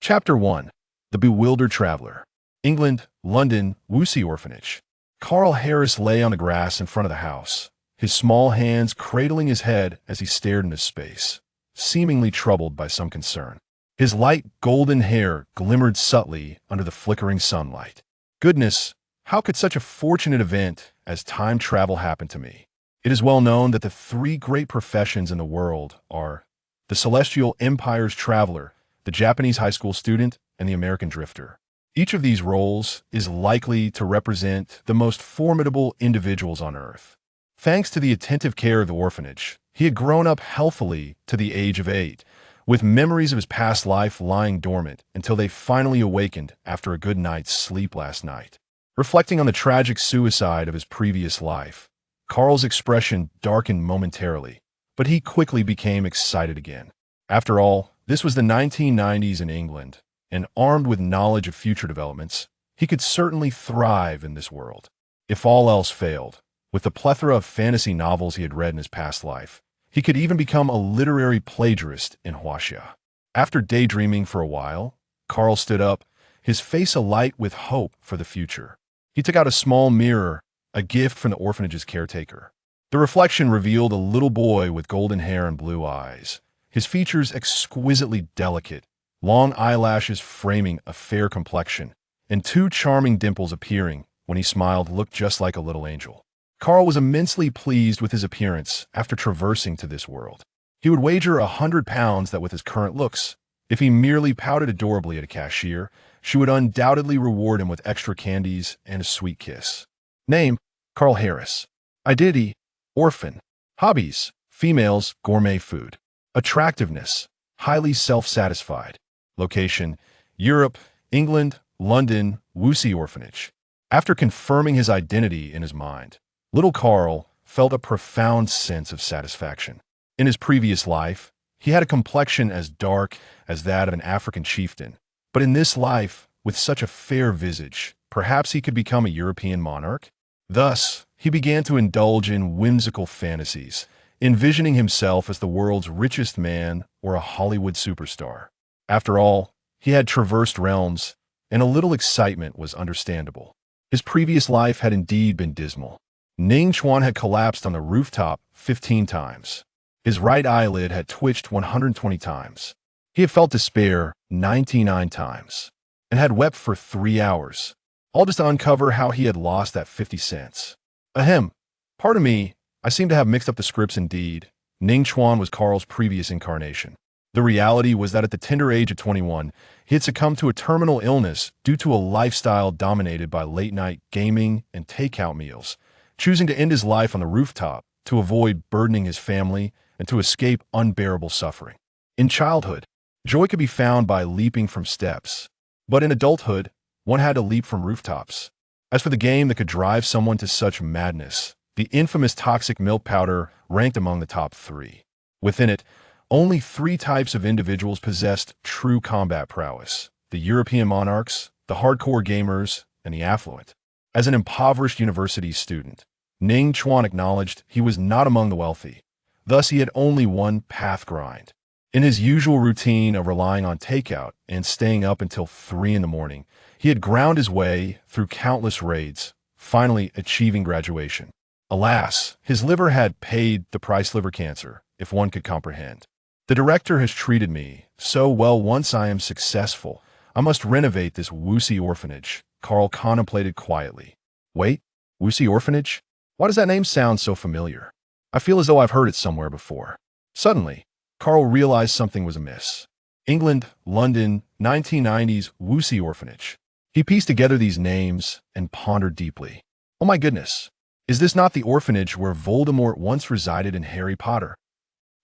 Chapter 1. The Bewildered Traveler. England, London, Woosley Orphanage. Carl Harris lay on the grass in front of the house, his small hands cradling his head as he stared into space, seemingly troubled by some concern. His light golden hair glimmered subtly under the flickering sunlight. Goodness, how could such a fortunate event as time travel happen to me? It is well known that the three great professions in the world are the Celestial Empire's traveler, the Japanese high school student, and the American drifter. Each of these roles is likely to represent the most formidable individuals on Earth. Thanks to the attentive care of the orphanage, he had grown up healthily to the age of 8, with memories of his past life lying dormant until they finally awakened after a good night's sleep last night. Reflecting on the tragic suicide of his previous life, Carl's expression darkened momentarily, but he quickly became excited again. After all, this was the 1990s in England, and armed with knowledge of future developments, he could certainly thrive in this world. If all else failed, with the plethora of fantasy novels he had read in his past life, he could even become a literary plagiarist in Huaxia. After daydreaming for a while, Carl stood up, his face alight with hope for the future. He took out a small mirror, a gift from the orphanage's caretaker. The reflection revealed a little boy with golden hair and blue eyes, his features exquisitely delicate, long eyelashes framing a fair complexion, and two charming dimples appearing when he smiled looked just like a little angel. Carl was immensely pleased with his appearance after traversing to this world. He would wager £100 that with his current looks, if he merely pouted adorably at a cashier, she would undoubtedly reward him with extra candies and a sweet kiss. Name: Carl Harris. Identity: orphan. Hobbies: females, gourmet food. Attractiveness: highly self-satisfied. Location: Europe, England, London, Woosley Orphanage. After confirming his identity in his mind, little Carl felt a profound sense of satisfaction. In his previous life, he had a complexion as dark as that of an African chieftain, but in this life, with such a fair visage, perhaps he could become a European monarch? Thus, he began to indulge in whimsical fantasies, envisioning himself as the world's richest man or a Hollywood superstar. After all, he had traversed realms, and a little excitement was understandable. His previous life had indeed been dismal. Ning Chuan had collapsed on the rooftop 15 times. His right eyelid had twitched 120 times. He had felt despair 99 times, and had wept for 3 hours, all just to uncover how he had lost that 50 cents. Ahem. Pardon me, I seem to have mixed up the scripts indeed. Ning Chuan was Carl's previous incarnation. The reality was that at the tender age of 21, he had succumbed to a terminal illness due to a lifestyle dominated by late-night gaming and takeout meals, choosing to end his life on the rooftop to avoid burdening his family and to escape unbearable suffering. In childhood, joy could be found by leaping from steps, but in adulthood, one had to leap from rooftops. As for the game that could drive someone to such madness, the infamous toxic milk powder ranked among the top 3. Within it, only 3 types of individuals possessed true combat prowess: the European monarchs, the hardcore gamers, and the affluent. As an impoverished university student, Ning Chuan acknowledged he was not among the wealthy. Thus, he had only one path grind. In his usual routine of relying on takeout and staying up until 3 in the morning, he had ground his way through countless raids, finally achieving graduation. Alas, his liver had paid the price: liver cancer, if one could comprehend. The director has treated me so well. Once I am successful, I must renovate this Woosley Orphanage, Carl contemplated quietly. Wait, Woosley Orphanage? Why does that name sound so familiar? I feel as though I've heard it somewhere before. Suddenly, Carl realized something was amiss. England, London, 1990s, Woosley Orphanage. He pieced together these names and pondered deeply. Oh my goodness, is this not the orphanage where Voldemort once resided in Harry Potter?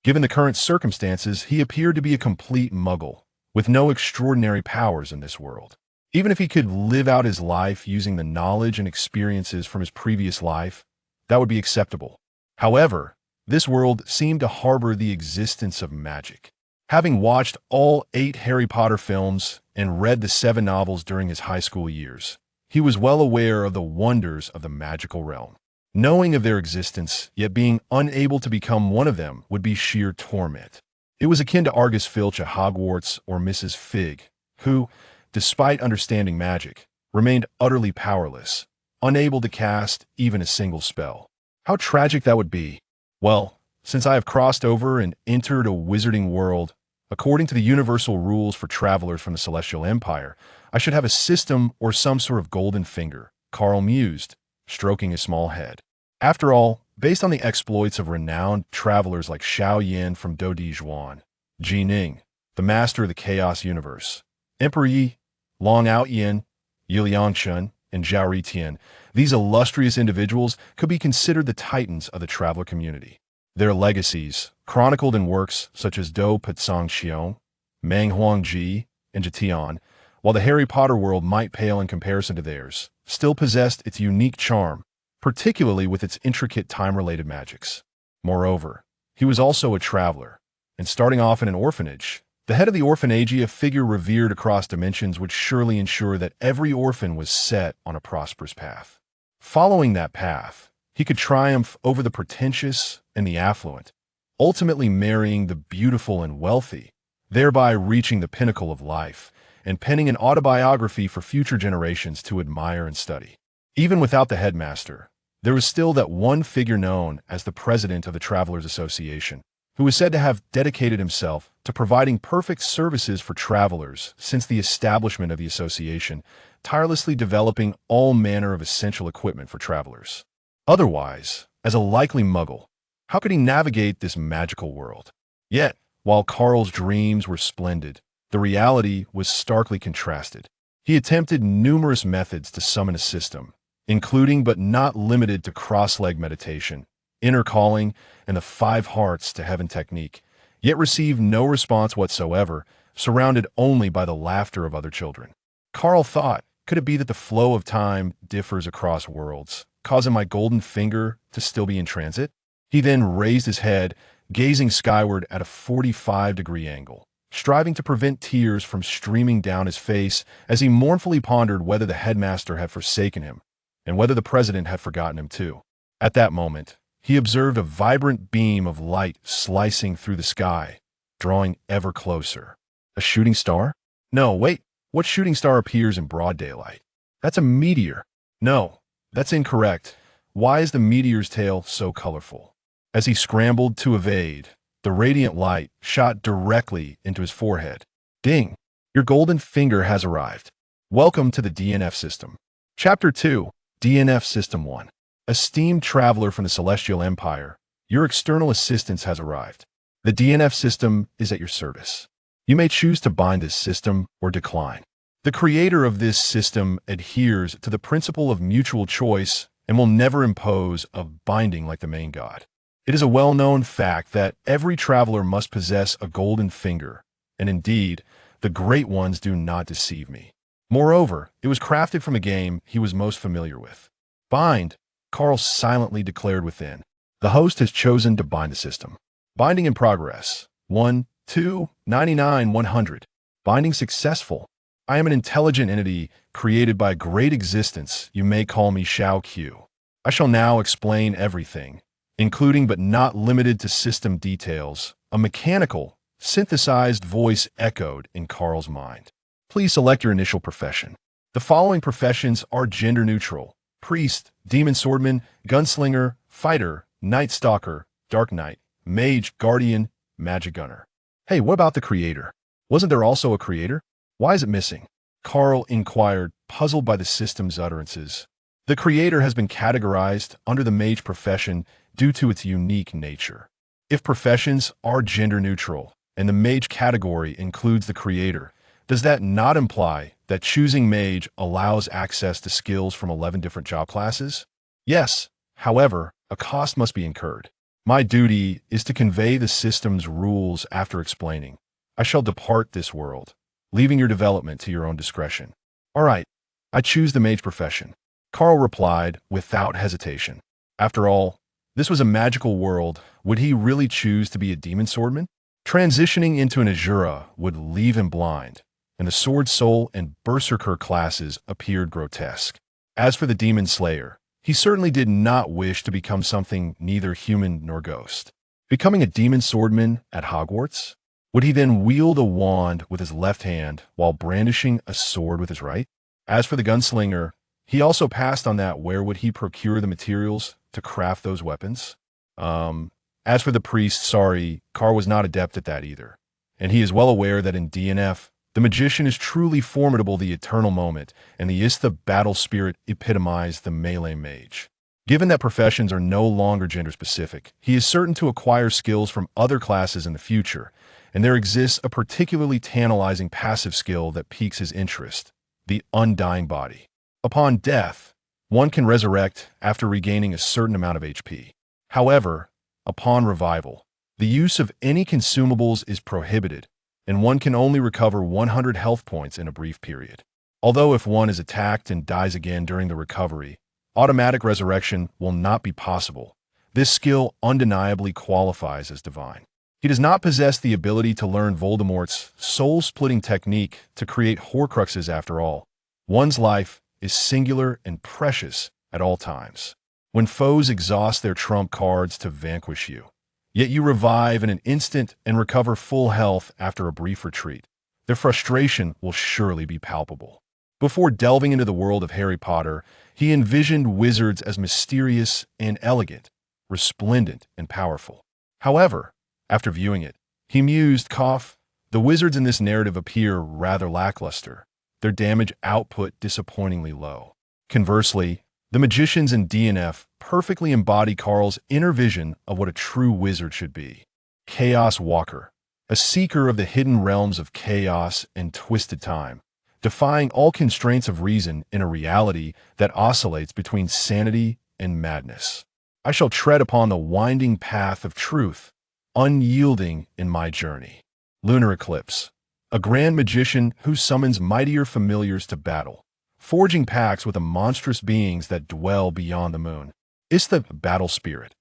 Given the current circumstances, he appeared to be a complete muggle, with no extraordinary powers in this world. Even if he could live out his life using the knowledge and experiences from his previous life, that would be acceptable. However, this world seemed to harbor the existence of magic. Having watched all 8 Harry Potter films and read the 7 novels during his high school years, he was well aware of the wonders of the magical realm. Knowing of their existence, yet being unable to become one of them, would be sheer torment. It was akin to Argus Filch at Hogwarts or Mrs. Fig, who, despite understanding magic, remained utterly powerless, unable to cast even a single spell. How tragic that would be. Well, since I have crossed over and entered a wizarding world, according to the universal rules for travelers from the Celestial Empire, I should have a system or some sort of golden finger, Carl mused, stroking his small head. After all, based on the exploits of renowned travelers like Xiao Yin from Dodijuan, Ji Ning, the master of the Chaos Universe, Emperor Yi, Long Out Yin, Yiliangshun, and Zhao Ritian, these illustrious individuals could be considered the titans of the traveler community. Their legacies, chronicled in works such as Do Patsang Xiong, Mang Huangji, and Jatian, while the Harry Potter world might pale in comparison to theirs, still possessed its unique charm, particularly with its intricate time-related magics. Moreover, he was also a traveler, and starting off in an orphanage, the head of the orphanage, a figure revered across dimensions, would surely ensure that every orphan was set on a prosperous path. Following that path, he could triumph over the pretentious and the affluent, ultimately marrying the beautiful and wealthy, thereby reaching the pinnacle of life and penning an autobiography for future generations to admire and study. Even without the headmaster, there was still that one figure known as the president of the Travelers Association, who was said to have dedicated himself to providing perfect services for travelers since the establishment of the association, tirelessly developing all manner of essential equipment for travelers. Otherwise, as a likely muggle, how could he navigate this magical world? Yet, while Carl's dreams were splendid, the reality was starkly contrasted. He attempted numerous methods to summon a system, including but not limited to cross-leg meditation, inner calling, and the 5 hearts to heaven technique, yet received no response whatsoever, surrounded only by the laughter of other children. Carl thought, could it be that the flow of time differs across worlds, causing my golden finger to still be in transit? He then raised his head, gazing skyward at a 45-degree angle, striving to prevent tears from streaming down his face as he mournfully pondered whether the headmaster had forsaken him, and whether the president had forgotten him too. At that moment, he observed a vibrant beam of light slicing through the sky, drawing ever closer. A shooting star? No, wait, what shooting star appears in broad daylight? That's a meteor. No, that's incorrect. Why is the meteor's tail so colorful? As he scrambled to evade, the radiant light shot directly into his forehead. Ding! Your golden finger has arrived. Welcome to the DNF system. Chapter 2, DNF System 1. Esteemed traveler from the Celestial Empire, your external assistance has arrived. The DNF system is at your service. You may choose to bind this system or decline. The creator of this system adheres to the principle of mutual choice and will never impose a binding like the main god. It is a well-known fact that every traveler must possess a golden finger, and indeed, the great ones do not deceive me. Moreover, it was crafted from a game he was most familiar with. Bind, Carl silently declared within. The host has chosen to bind the system. Binding in progress. 1, 2, 99, 100. Binding successful. I am an intelligent entity created by great existence. You may call me Xiao Q. I shall now explain everything, including but not limited to system details. A mechanical, synthesized voice echoed in Carl's mind. Please select your initial profession. The following professions are gender neutral: priest, demon swordman, gunslinger, fighter, night stalker, dark knight, mage, guardian, magic gunner. Hey, what about the creator? Wasn't there also a creator? Why is it missing? Carl inquired, puzzled by the system's utterances. The creator has been categorized under the mage profession due to its unique nature. If professions are gender neutral, and the mage category includes the creator, does that not imply that choosing mage allows access to skills from 11 different job classes? Yes, however, a cost must be incurred. My duty is to convey the system's rules after explaining. I shall depart this world, leaving your development to your own discretion. All right, I choose the mage profession. Carl replied without hesitation. After all, this was a magical world. Would he really choose to be a demon swordman? Transitioning into an Azura would leave him blind, and the Sword Soul and Berserker classes appeared grotesque. As for the Demon Slayer, he certainly did not wish to become something neither human nor ghost. Becoming a demon swordman at Hogwarts? Would he then wield a wand with his left hand while brandishing a sword with his right? As for the gunslinger, he also passed on that. Where would he procure the materials to craft those weapons? As for the priest, sorry, Carl was not adept at that either. And he is well aware that in DNF, the magician is truly formidable, the eternal moment, and the Istha battle spirit epitomized the melee mage. Given that professions are no longer gender-specific, he is certain to acquire skills from other classes in the future, and there exists a particularly tantalizing passive skill that piques his interest, the undying body. Upon death, one can resurrect after regaining a certain amount of HP. However, upon revival, the use of any consumables is prohibited, and one can only recover 100 health points in a brief period. Although if one is attacked and dies again during the recovery, automatic resurrection will not be possible. This skill undeniably qualifies as divine. He does not possess the ability to learn Voldemort's soul-splitting technique to create Horcruxes after all. One's life is singular and precious at all times. When foes exhaust their trump cards to vanquish you, yet you revive in an instant and recover full health after a brief retreat, their frustration will surely be palpable. Before delving into the world of Harry Potter, he envisioned wizards as mysterious and elegant, resplendent and powerful. However, after viewing it, he mused, the wizards in this narrative appear rather lackluster, their damage output disappointingly low. Conversely, the magicians in DNF perfectly embody Carl's inner vision of what a true wizard should be. Chaos Walker, a seeker of the hidden realms of chaos and twisted time, defying all constraints of reason in a reality that oscillates between sanity and madness. I shall tread upon the winding path of truth, unyielding in my journey. Lunar Eclipse, a grand magician who summons mightier familiars to battle, forging pacts with the monstrous beings that dwell beyond the moon. Istha battle spirit,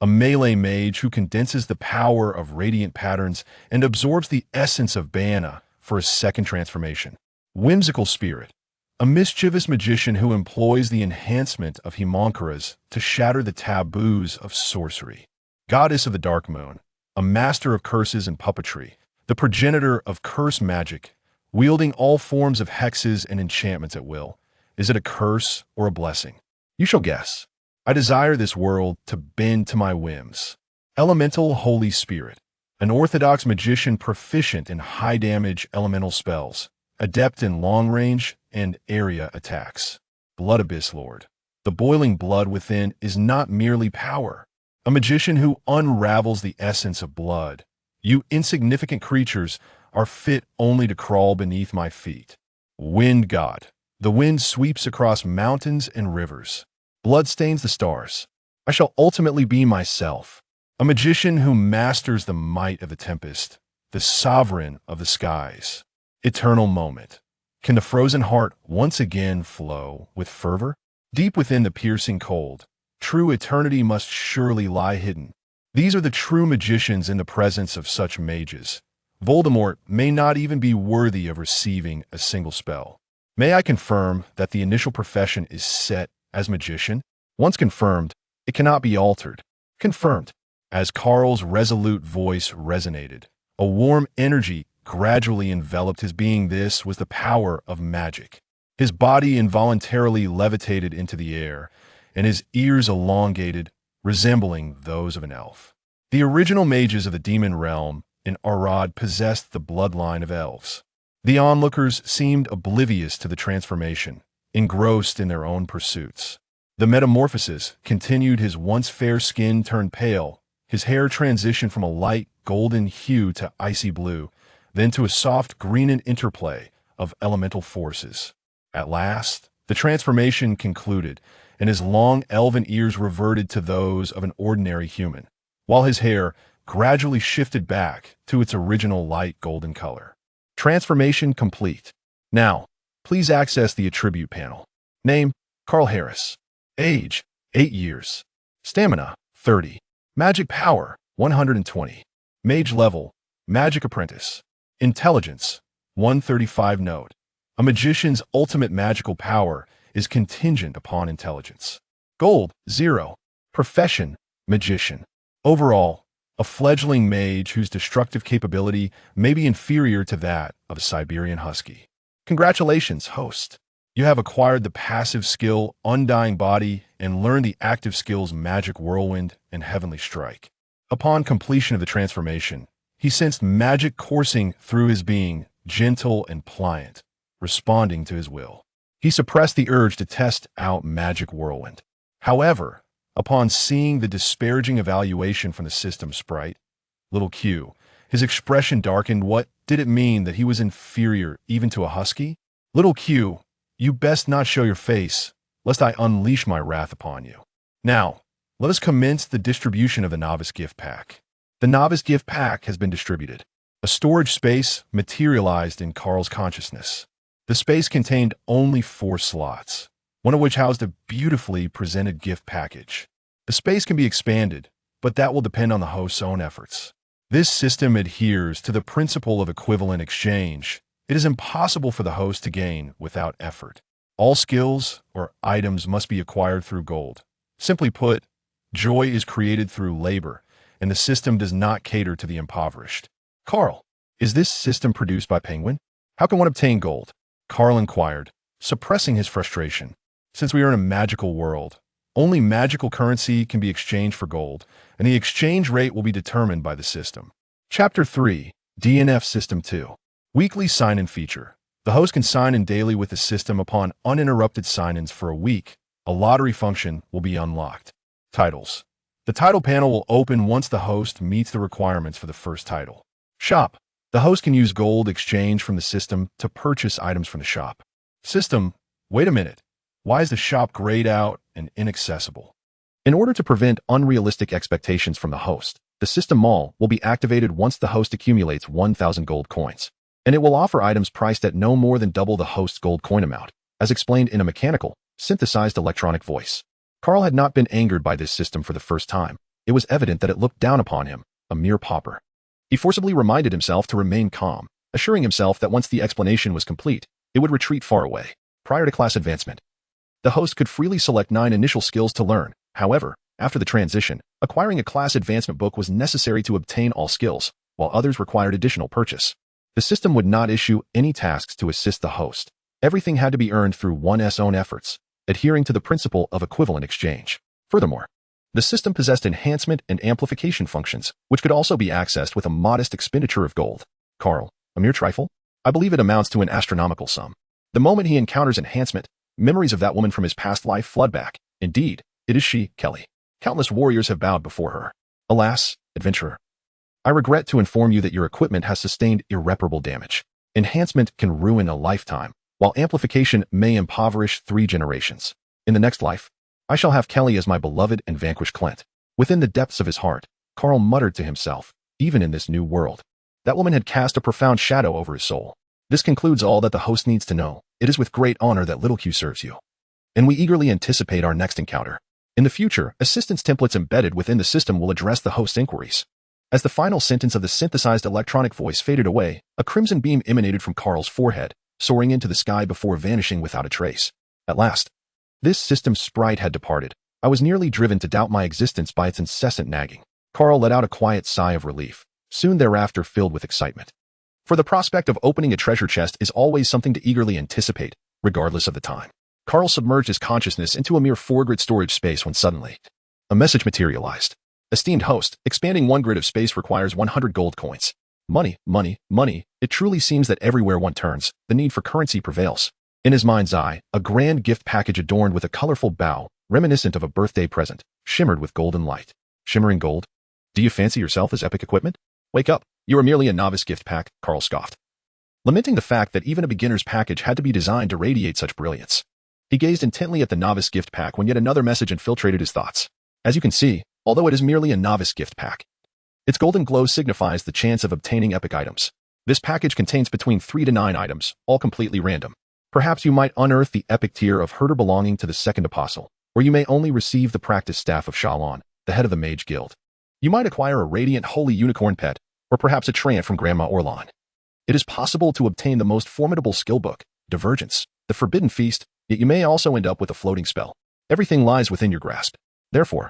a melee mage who condenses the power of radiant patterns and absorbs the essence of Bana for his second transformation. Whimsical spirit, a mischievous magician who employs the enhancement of homunculus to shatter the taboos of sorcery. Goddess of the Dark Moon, a master of curses and puppetry, the progenitor of curse magic, wielding all forms of hexes and enchantments at will. Is it a curse or a blessing? You shall guess. I desire this world to bend to my whims. Elemental Holy Spirit, an orthodox magician proficient in high-damage elemental spells, adept in long-range and area attacks. Blood Abyss Lord, the boiling blood within is not merely power. A magician who unravels the essence of blood. You insignificant creatures are fit only to crawl beneath my feet. Wind God, the wind sweeps across mountains and rivers. Blood stains the stars. I shall ultimately be myself, a magician who masters the might of the tempest, the sovereign of the skies. Eternal moment. Can the frozen heart once again flow with fervor? Deep within the piercing cold, true eternity must surely lie hidden. These are the true magicians in the presence of such mages. Voldemort may not even be worthy of receiving a single spell. May I confirm that the initial profession is set as magician? Once confirmed, it cannot be altered. Confirmed. As Carl's resolute voice resonated, a warm energy gradually enveloped his being. This was the power of magic. His body involuntarily levitated into the air, and his ears elongated, resembling those of an elf. The original mages of the demon realm in Arad possessed the bloodline of elves. The onlookers seemed oblivious to the transformation, engrossed in their own pursuits. The metamorphosis continued. His once fair skin turned pale, his hair transitioned from a light golden hue to icy blue, then to a soft green interplay of elemental forces. At last, the transformation concluded, and his long elven ears reverted to those of an ordinary human, while his hair gradually shifted back to its original light golden color. Transformation complete. Now, please access the attribute panel. Name, Carl Harris. Age, 8 years. Stamina, 30. Magic power, 120. Mage level, Magic Apprentice. Intelligence, 135. Note: a magician's ultimate magical power is contingent upon intelligence. Gold, 0. Profession, magician. Overall, a fledgling mage whose destructive capability may be inferior to that of a Siberian husky. Congratulations, host. You have acquired the passive skill Undying Body and learned the active skills Magic Whirlwind and Heavenly Strike. Upon completion of the transformation, he sensed magic coursing through his being, gentle and pliant, responding to his will. He suppressed the urge to test out Magic Whirlwind. However, upon seeing the disparaging evaluation from the system sprite, Little Q, his expression darkened. What did it mean that he was inferior even to a husky? Little Q, you best not show your face, lest I unleash my wrath upon you. Now, let us commence the distribution of the Novice Gift Pack. The Novice Gift Pack has been distributed. A storage space materialized in Carl's consciousness. The space contained only 4 slots, one of which housed a beautifully presented gift package. The space can be expanded, but that will depend on the host's own efforts. This system adheres to the principle of equivalent exchange. It is impossible for the host to gain without effort. All skills or items must be acquired through gold. Simply put, joy is created through labor, and the system does not cater to the impoverished. Carl, is this system produced by Penguin? How can one obtain gold? Carl inquired, suppressing his frustration. Since we are in a magical world, only magical currency can be exchanged for gold, and the exchange rate will be determined by the system. Chapter 3, DNF System 2. Weekly sign-in feature. The host can sign in daily with the system. Upon uninterrupted sign-ins for a week, a lottery function will be unlocked. Titles. The title panel will open once the host meets the requirements for the first title. Shop. The host can use gold exchange from the system to purchase items from the shop. System. Wait a minute. Why is the shop grayed out and inaccessible? In order to prevent unrealistic expectations from the host, the system mall will be activated once the host accumulates 1,000 gold coins, and it will offer items priced at no more than double the host's gold coin amount, as explained in a mechanical, synthesized electronic voice. Carl had not been angered by this system for the first time. It was evident that it looked down upon him, a mere pauper. He forcibly reminded himself to remain calm, assuring himself that once the explanation was complete, it would retreat far away. Prior to class advancement, the host could freely select 9 initial skills to learn. However, after the transition, acquiring a class advancement book was necessary to obtain all skills, while others required additional purchase. The system would not issue any tasks to assist the host. Everything had to be earned through one's own efforts, adhering to the principle of equivalent exchange. Furthermore, the system possessed enhancement and amplification functions, which could also be accessed with a modest expenditure of gold. Carl, a mere trifle? I believe it amounts to an astronomical sum. The moment he encounters enhancement, memories of that woman from his past life flood back. Indeed, it is she, Kelly. Countless warriors have bowed before her. Alas, adventurer. I regret to inform you that your equipment has sustained irreparable damage. Enhancement can ruin a lifetime, while amplification may impoverish 3 generations. In the next life, I shall have Kelly as my beloved and vanquished client. Within the depths of his heart, Carl muttered to himself, even in this new world, that woman had cast a profound shadow over his soul. This concludes all that the host needs to know. It is with great honor that Little Q serves you, and we eagerly anticipate our next encounter. In the future, assistance templates embedded within the system will address the host's inquiries. As the final sentence of the synthesized electronic voice faded away, a crimson beam emanated from Carl's forehead, soaring into the sky before vanishing without a trace. At last, this system sprite had departed. I was nearly driven to doubt my existence by its incessant nagging. Carl let out a quiet sigh of relief, soon thereafter filled with excitement. For the prospect of opening a treasure chest is always something to eagerly anticipate, regardless of the time. Carl submerged his consciousness into a mere 4-grid storage space when suddenly, a message materialized. Esteemed host, expanding 1 grid of space requires 100 gold coins. Money, money, money. It truly seems that everywhere one turns, the need for currency prevails. In his mind's eye, a grand gift package adorned with a colorful bow, reminiscent of a birthday present, shimmered with golden light. Shimmering gold? Do you fancy yourself as epic equipment? Wake up. You are merely a novice gift pack, Carl scoffed, lamenting the fact that even a beginner's package had to be designed to radiate such brilliance. He gazed intently at the novice gift pack when yet another message infiltrated his thoughts. As you can see, although it is merely a novice gift pack, its golden glow signifies the chance of obtaining epic items. This package contains between 3 to 9 items, all completely random. Perhaps you might unearth the epic tier of herder belonging to the second apostle, or you may only receive the practice staff of Shalon, the head of the mage guild. You might acquire a radiant holy unicorn pet, or perhaps a trant from Grandma Orlon. It is possible to obtain the most formidable skill book, Divergence, the Forbidden Feast, yet you may also end up with a floating spell. Everything lies within your grasp. Therefore,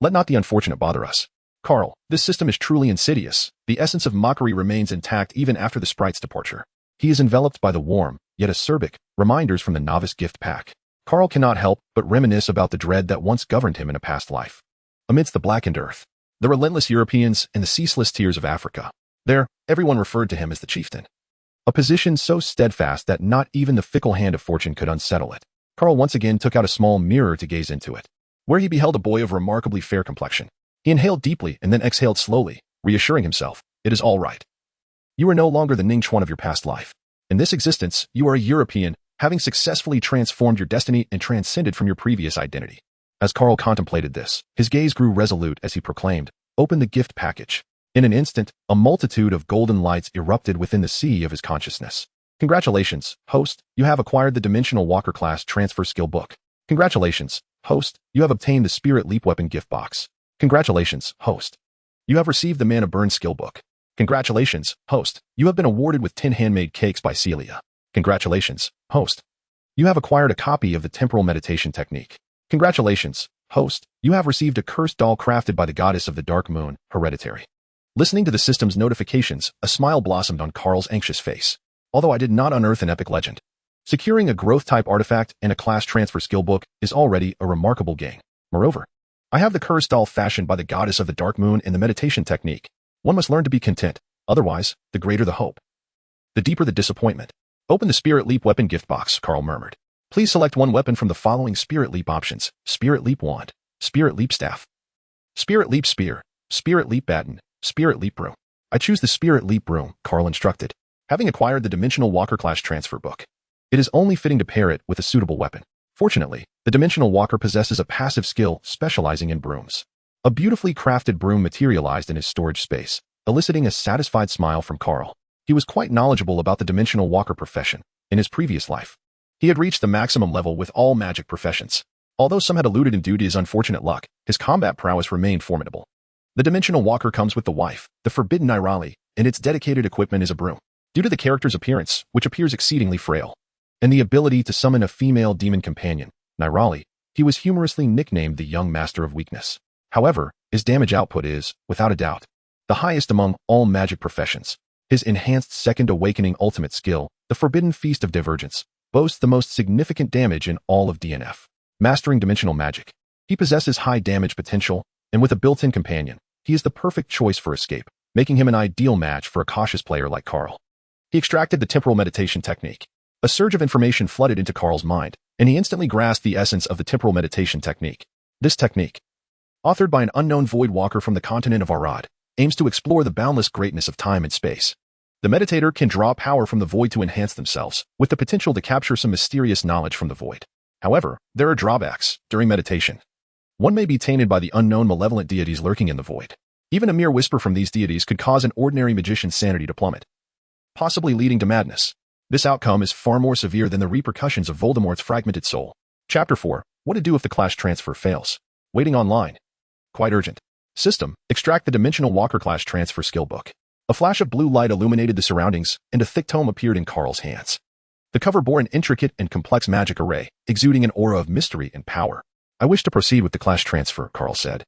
let not the unfortunate bother us. Carl, this system is truly insidious. The essence of mockery remains intact even after the sprite's departure. He is enveloped by the warm, yet acerbic, reminders from the novice gift pack. Carl cannot help but reminisce about the dread that once governed him in a past life. Amidst the blackened earth, the relentless Europeans, and the ceaseless tears of Africa, there, everyone referred to him as the chieftain. A position so steadfast that not even the fickle hand of fortune could unsettle it. Carl once again took out a small mirror to gaze into it, where he beheld a boy of remarkably fair complexion. He inhaled deeply and then exhaled slowly, reassuring himself, "It is all right. You are no longer the Ning Chuan of your past life. In this existence, you are a European, having successfully transformed your destiny and transcended from your previous identity." As Carl contemplated this, his gaze grew resolute as he proclaimed, "Open the gift package." In an instant, a multitude of golden lights erupted within the sea of his consciousness. "Congratulations, host, you have acquired the Dimensional Walker class transfer skill book. Congratulations, host, you have obtained the Spirit Leap weapon gift box. Congratulations, host. You have received the Mana Burn skill book. Congratulations, host, you have been awarded with 10 handmade cakes by Celia. Congratulations, host. You have acquired a copy of the Temporal Meditation Technique. Congratulations, host, you have received a cursed doll crafted by the goddess of the dark moon, Hereditary." Listening to the system's notifications, a smile blossomed on Carl's anxious face. Although I did not unearth an epic legend, securing a growth-type artifact and a class transfer skill book is already a remarkable gain. Moreover, I have the cursed doll fashioned by the goddess of the dark moon in the meditation technique. One must learn to be content, otherwise, the greater the hope, the deeper the disappointment. "Open the Spirit Leap weapon gift box," Carl murmured. "Please select one weapon from the following Spirit Leap options: Spirit Leap Wand, Spirit Leap Staff, Spirit Leap Spear, Spirit Leap Baton, Spirit Leap Broom." "I choose the Spirit Leap Broom," Carl instructed. Having acquired the Dimensional Walker class transfer book, it is only fitting to pair it with a suitable weapon. Fortunately, the Dimensional Walker possesses a passive skill specializing in brooms. A beautifully crafted broom materialized in his storage space, eliciting a satisfied smile from Carl. He was quite knowledgeable about the Dimensional Walker profession. In his previous life, he had reached the maximum level with all magic professions. Although some had eluded him due to his unfortunate luck, his combat prowess remained formidable. The Dimensional Walker comes with the wife, the forbidden Nirali, and its dedicated equipment is a broom. Due to the character's appearance, which appears exceedingly frail, and the ability to summon a female demon companion, Nirali, he was humorously nicknamed the Young Master of Weakness. However, his damage output is, without a doubt, the highest among all magic professions. His enhanced Second Awakening ultimate skill, the Forbidden Feast of Divergence, boasts the most significant damage in all of DNF. Mastering dimensional magic, he possesses high damage potential, and with a built-in companion, he is the perfect choice for escape, making him an ideal match for a cautious player like Carl. He extracted the Temporal Meditation Technique. A surge of information flooded into Carl's mind, and he instantly grasped the essence of the Temporal Meditation Technique. This technique, authored by an unknown void walker from the continent of Arad, aims to explore the boundless greatness of time and space. The meditator can draw power from the void to enhance themselves, with the potential to capture some mysterious knowledge from the void. However, there are drawbacks during meditation. One may be tainted by the unknown malevolent deities lurking in the void. Even a mere whisper from these deities could cause an ordinary magician's sanity to plummet, possibly leading to madness. This outcome is far more severe than the repercussions of Voldemort's fragmented soul. Chapter 4. What to do if the class transfer fails. Waiting online. Quite urgent. System. Extract the Dimensional Walker class transfer skill book. A flash of blue light illuminated the surroundings, and a thick tome appeared in Carl's hands. The cover bore an intricate and complex magic array, exuding an aura of mystery and power. "I wish to proceed with the class transfer," Carl said,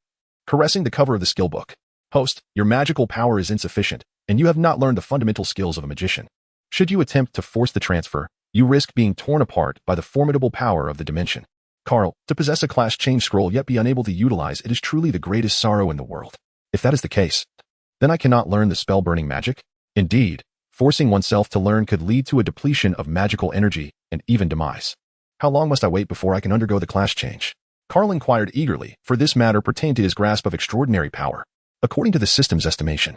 caressing the cover of the skill book. "Host, your magical power is insufficient, and you have not learned the fundamental skills of a magician. Should you attempt to force the transfer, you risk being torn apart by the formidable power of the dimension. Carl, to possess a class change scroll yet be unable to utilize it is truly the greatest sorrow in the world. If that is the case, then I cannot learn the spell-burning magic? Indeed, forcing oneself to learn could lead to a depletion of magical energy and even demise. How long must I wait before I can undergo the class change?" Carl inquired eagerly, for this matter pertained to his grasp of extraordinary power. According to the system's estimation,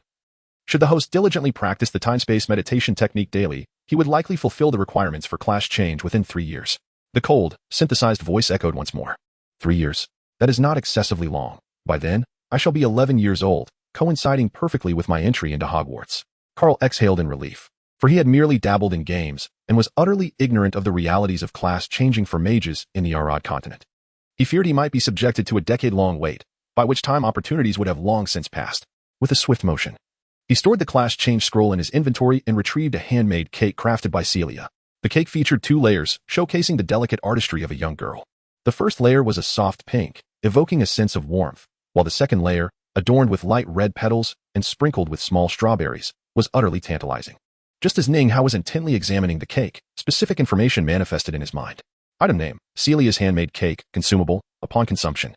should the host diligently practice the time-space meditation technique daily, he would likely fulfill the requirements for class change within 3 years. The cold, synthesized voice echoed once more. 3 years. That is not excessively long. By then, I shall be 11 years old, coinciding perfectly with my entry into Hogwarts. Carl exhaled in relief, for he had merely dabbled in games and was utterly ignorant of the realities of class changing for mages in the Arad continent. He feared he might be subjected to a decade-long wait, by which time opportunities would have long since passed. With a swift motion, he stored the class change scroll in his inventory and retrieved a handmade cake crafted by Celia. The cake featured 2 layers, showcasing the delicate artistry of a young girl. The first layer was a soft pink, evoking a sense of warmth, while the second layer, adorned with light red petals and sprinkled with small strawberries, was utterly tantalizing. Just as Ning Hao was intently examining the cake, specific information manifested in his mind. Item name: Celia's handmade cake, consumable, upon consumption.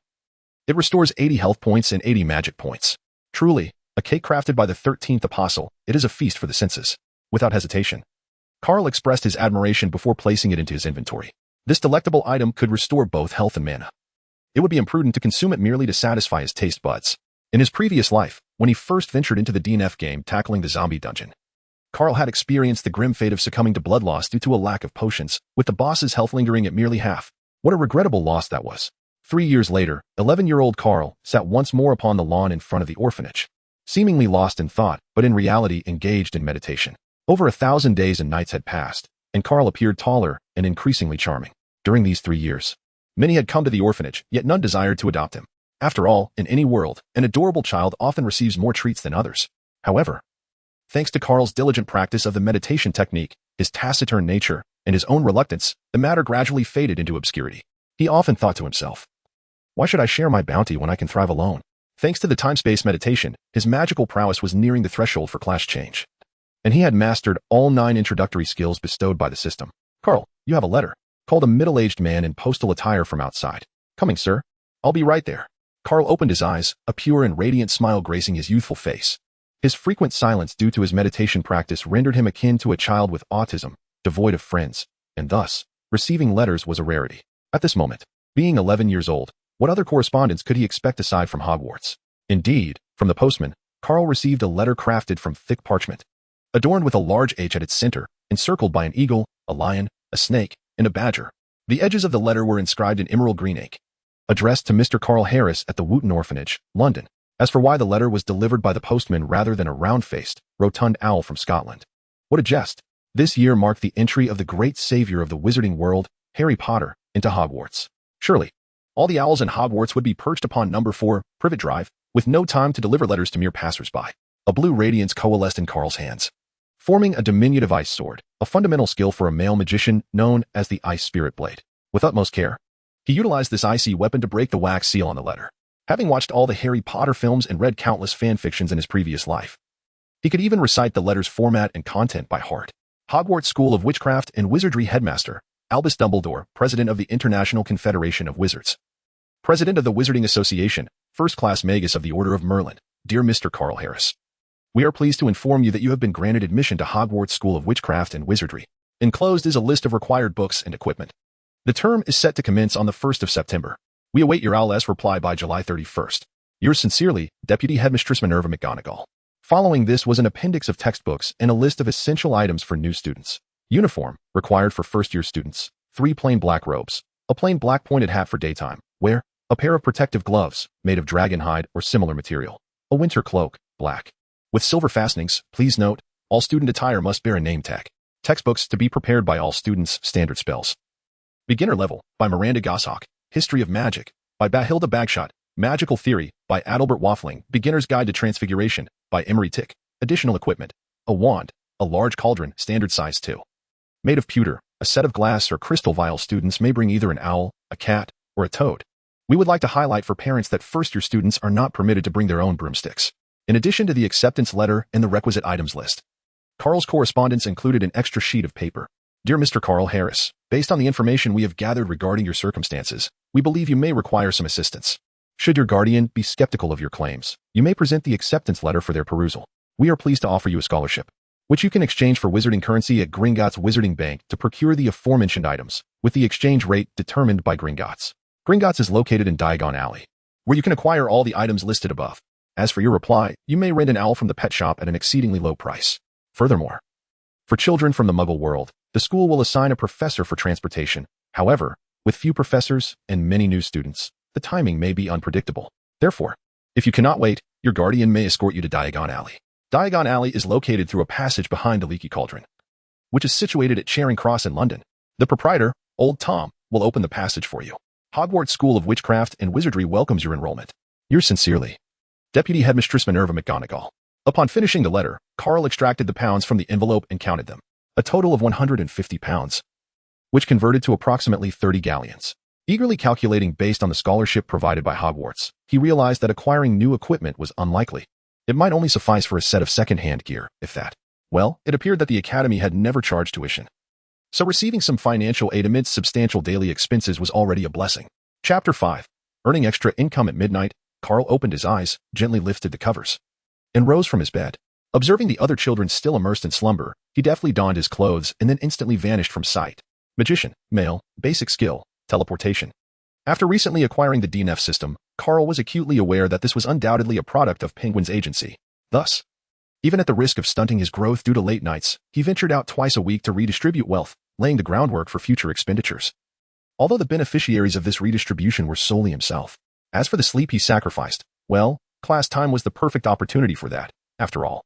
It restores 80 health points and 80 magic points. Truly, a cake crafted by the 13th apostle, it is a feast for the senses. Without hesitation, Carl expressed his admiration before placing it into his inventory. This delectable item could restore both health and mana. It would be imprudent to consume it merely to satisfy his taste buds. In his previous life, when he first ventured into the DNF game tackling the zombie dungeon, Carl had experienced the grim fate of succumbing to blood loss due to a lack of potions, with the boss's health lingering at merely half. What a regrettable loss that was. 3 years later, 11-year-old Carl sat once more upon the lawn in front of the orphanage, seemingly lost in thought, but in reality engaged in meditation. Over 1,000 days and nights had passed, and Carl appeared taller and increasingly charming. During these 3 years, many had come to the orphanage, yet none desired to adopt him. After all, in any world, an adorable child often receives more treats than others. However, thanks to Carl's diligent practice of the meditation technique, his taciturn nature, and his own reluctance, the matter gradually faded into obscurity. He often thought to himself, "Why should I share my bounty when I can thrive alone?" Thanks to the time-space meditation, his magical prowess was nearing the threshold for class change, and he had mastered all 9 introductory skills bestowed by the system. "Carl, you have a letter," called a middle-aged man in postal attire from outside. "Coming, sir. I'll be right there." Carl opened his eyes, a pure and radiant smile gracing his youthful face. His frequent silence due to his meditation practice rendered him akin to a child with autism, devoid of friends, and thus, receiving letters was a rarity. At this moment, being 11 years old, what other correspondence could he expect aside from Hogwarts? Indeed, from the postman, Carl received a letter crafted from thick parchment, adorned with a large H at its center, encircled by an eagle, a lion, a snake, and a badger. The edges of the letter were inscribed in emerald green ink, addressed to Mr. Carl Harris at the Woosley Orphanage, London. As for why the letter was delivered by the postman rather than a round-faced, rotund owl from Scotland. What a jest! This year marked the entry of the great savior of the wizarding world, Harry Potter, into Hogwarts. Surely, all the owls in Hogwarts would be perched upon number 4, Privet Drive, with no time to deliver letters to mere passers-by. A blue radiance coalesced in Carl's hands, forming a diminutive ice sword, a fundamental skill for a male magician known as the Ice Spirit Blade. With utmost care, he utilized this icy weapon to break the wax seal on the letter. Having watched all the Harry Potter films and read countless fan fictions in his previous life, he could even recite the letter's format and content by heart. Hogwarts School of Witchcraft and Wizardry Headmaster, Albus Dumbledore, President of the International Confederation of Wizards, President of the Wizarding Association, First-Class Magus of the Order of Merlin, dear Mr. Carl Harris. We are pleased to inform you that you have been granted admission to Hogwarts School of Witchcraft and Wizardry. Enclosed is a list of required books and equipment. The term is set to commence on the 1st of September. We await your OLS reply by July 31st. Yours sincerely, Deputy Headmistress Minerva McGonagall. Following this was an appendix of textbooks and a list of essential items for new students. Uniform, required for first-year students. 3 plain black robes. A plain black pointed hat for daytime wear. A pair of protective gloves, made of dragon hide or similar material. A winter cloak, black, with silver fastenings. Please note, all student attire must bear a name tag. Textbooks to be prepared by all students. Standard spells. Beginner level, by Miranda Goshawk. History of Magic, by Bahilda Bagshot. Magical Theory, by Adalbert Waffling. Beginner's Guide to Transfiguration, by Emery Tick. Additional equipment, a wand, a large cauldron, standard size 2. Made of pewter, a set of glass or crystal vials. Students may bring either an owl, a cat, or a toad. We would like to highlight for parents that first-year students are not permitted to bring their own broomsticks. In addition to the acceptance letter and the requisite items list, Carl's correspondence included an extra sheet of paper. Dear Mr. Carl Harris, based on the information we have gathered regarding your circumstances, we believe you may require some assistance. Should your guardian be skeptical of your claims, you may present the acceptance letter for their perusal. We are pleased to offer you a scholarship, which you can exchange for wizarding currency at Gringotts Wizarding Bank to procure the aforementioned items, with the exchange rate determined by Gringotts. Gringotts is located in Diagon Alley, where you can acquire all the items listed above. As for your reply, you may rent an owl from the pet shop at an exceedingly low price. Furthermore, for children from the Muggle world, the school will assign a professor for transportation. However, with few professors and many new students, the timing may be unpredictable. Therefore, if you cannot wait, your guardian may escort you to Diagon Alley. Diagon Alley is located through a passage behind the Leaky Cauldron, which is situated at Charing Cross in London. The proprietor, Old Tom, will open the passage for you. Hogwarts School of Witchcraft and Wizardry welcomes your enrollment. Yours sincerely, Deputy Headmistress Minerva McGonagall. Upon finishing the letter, Carl extracted the pounds from the envelope and counted them. A total of 150 pounds, which converted to approximately 30 galleons. Eagerly calculating based on the scholarship provided by Hogwarts, he realized that acquiring new equipment was unlikely. It might only suffice for a set of second-hand gear, if that. Well, it appeared that the academy had never charged tuition. So receiving some financial aid amidst substantial daily expenses was already a blessing. Chapter 5. Earning extra income at midnight, Carl opened his eyes, gently lifted the covers, and rose from his bed. Observing the other children still immersed in slumber, he deftly donned his clothes and then instantly vanished from sight. Magician, male, basic skill, teleportation. After recently acquiring the DNF system, Carl was acutely aware that this was undoubtedly a product of Penguin's agency. Thus, even at the risk of stunting his growth due to late nights, he ventured out twice a week to redistribute wealth, laying the groundwork for future expenditures. Although the beneficiaries of this redistribution were solely himself. As for the sleep he sacrificed, well, class time was the perfect opportunity for that, after all.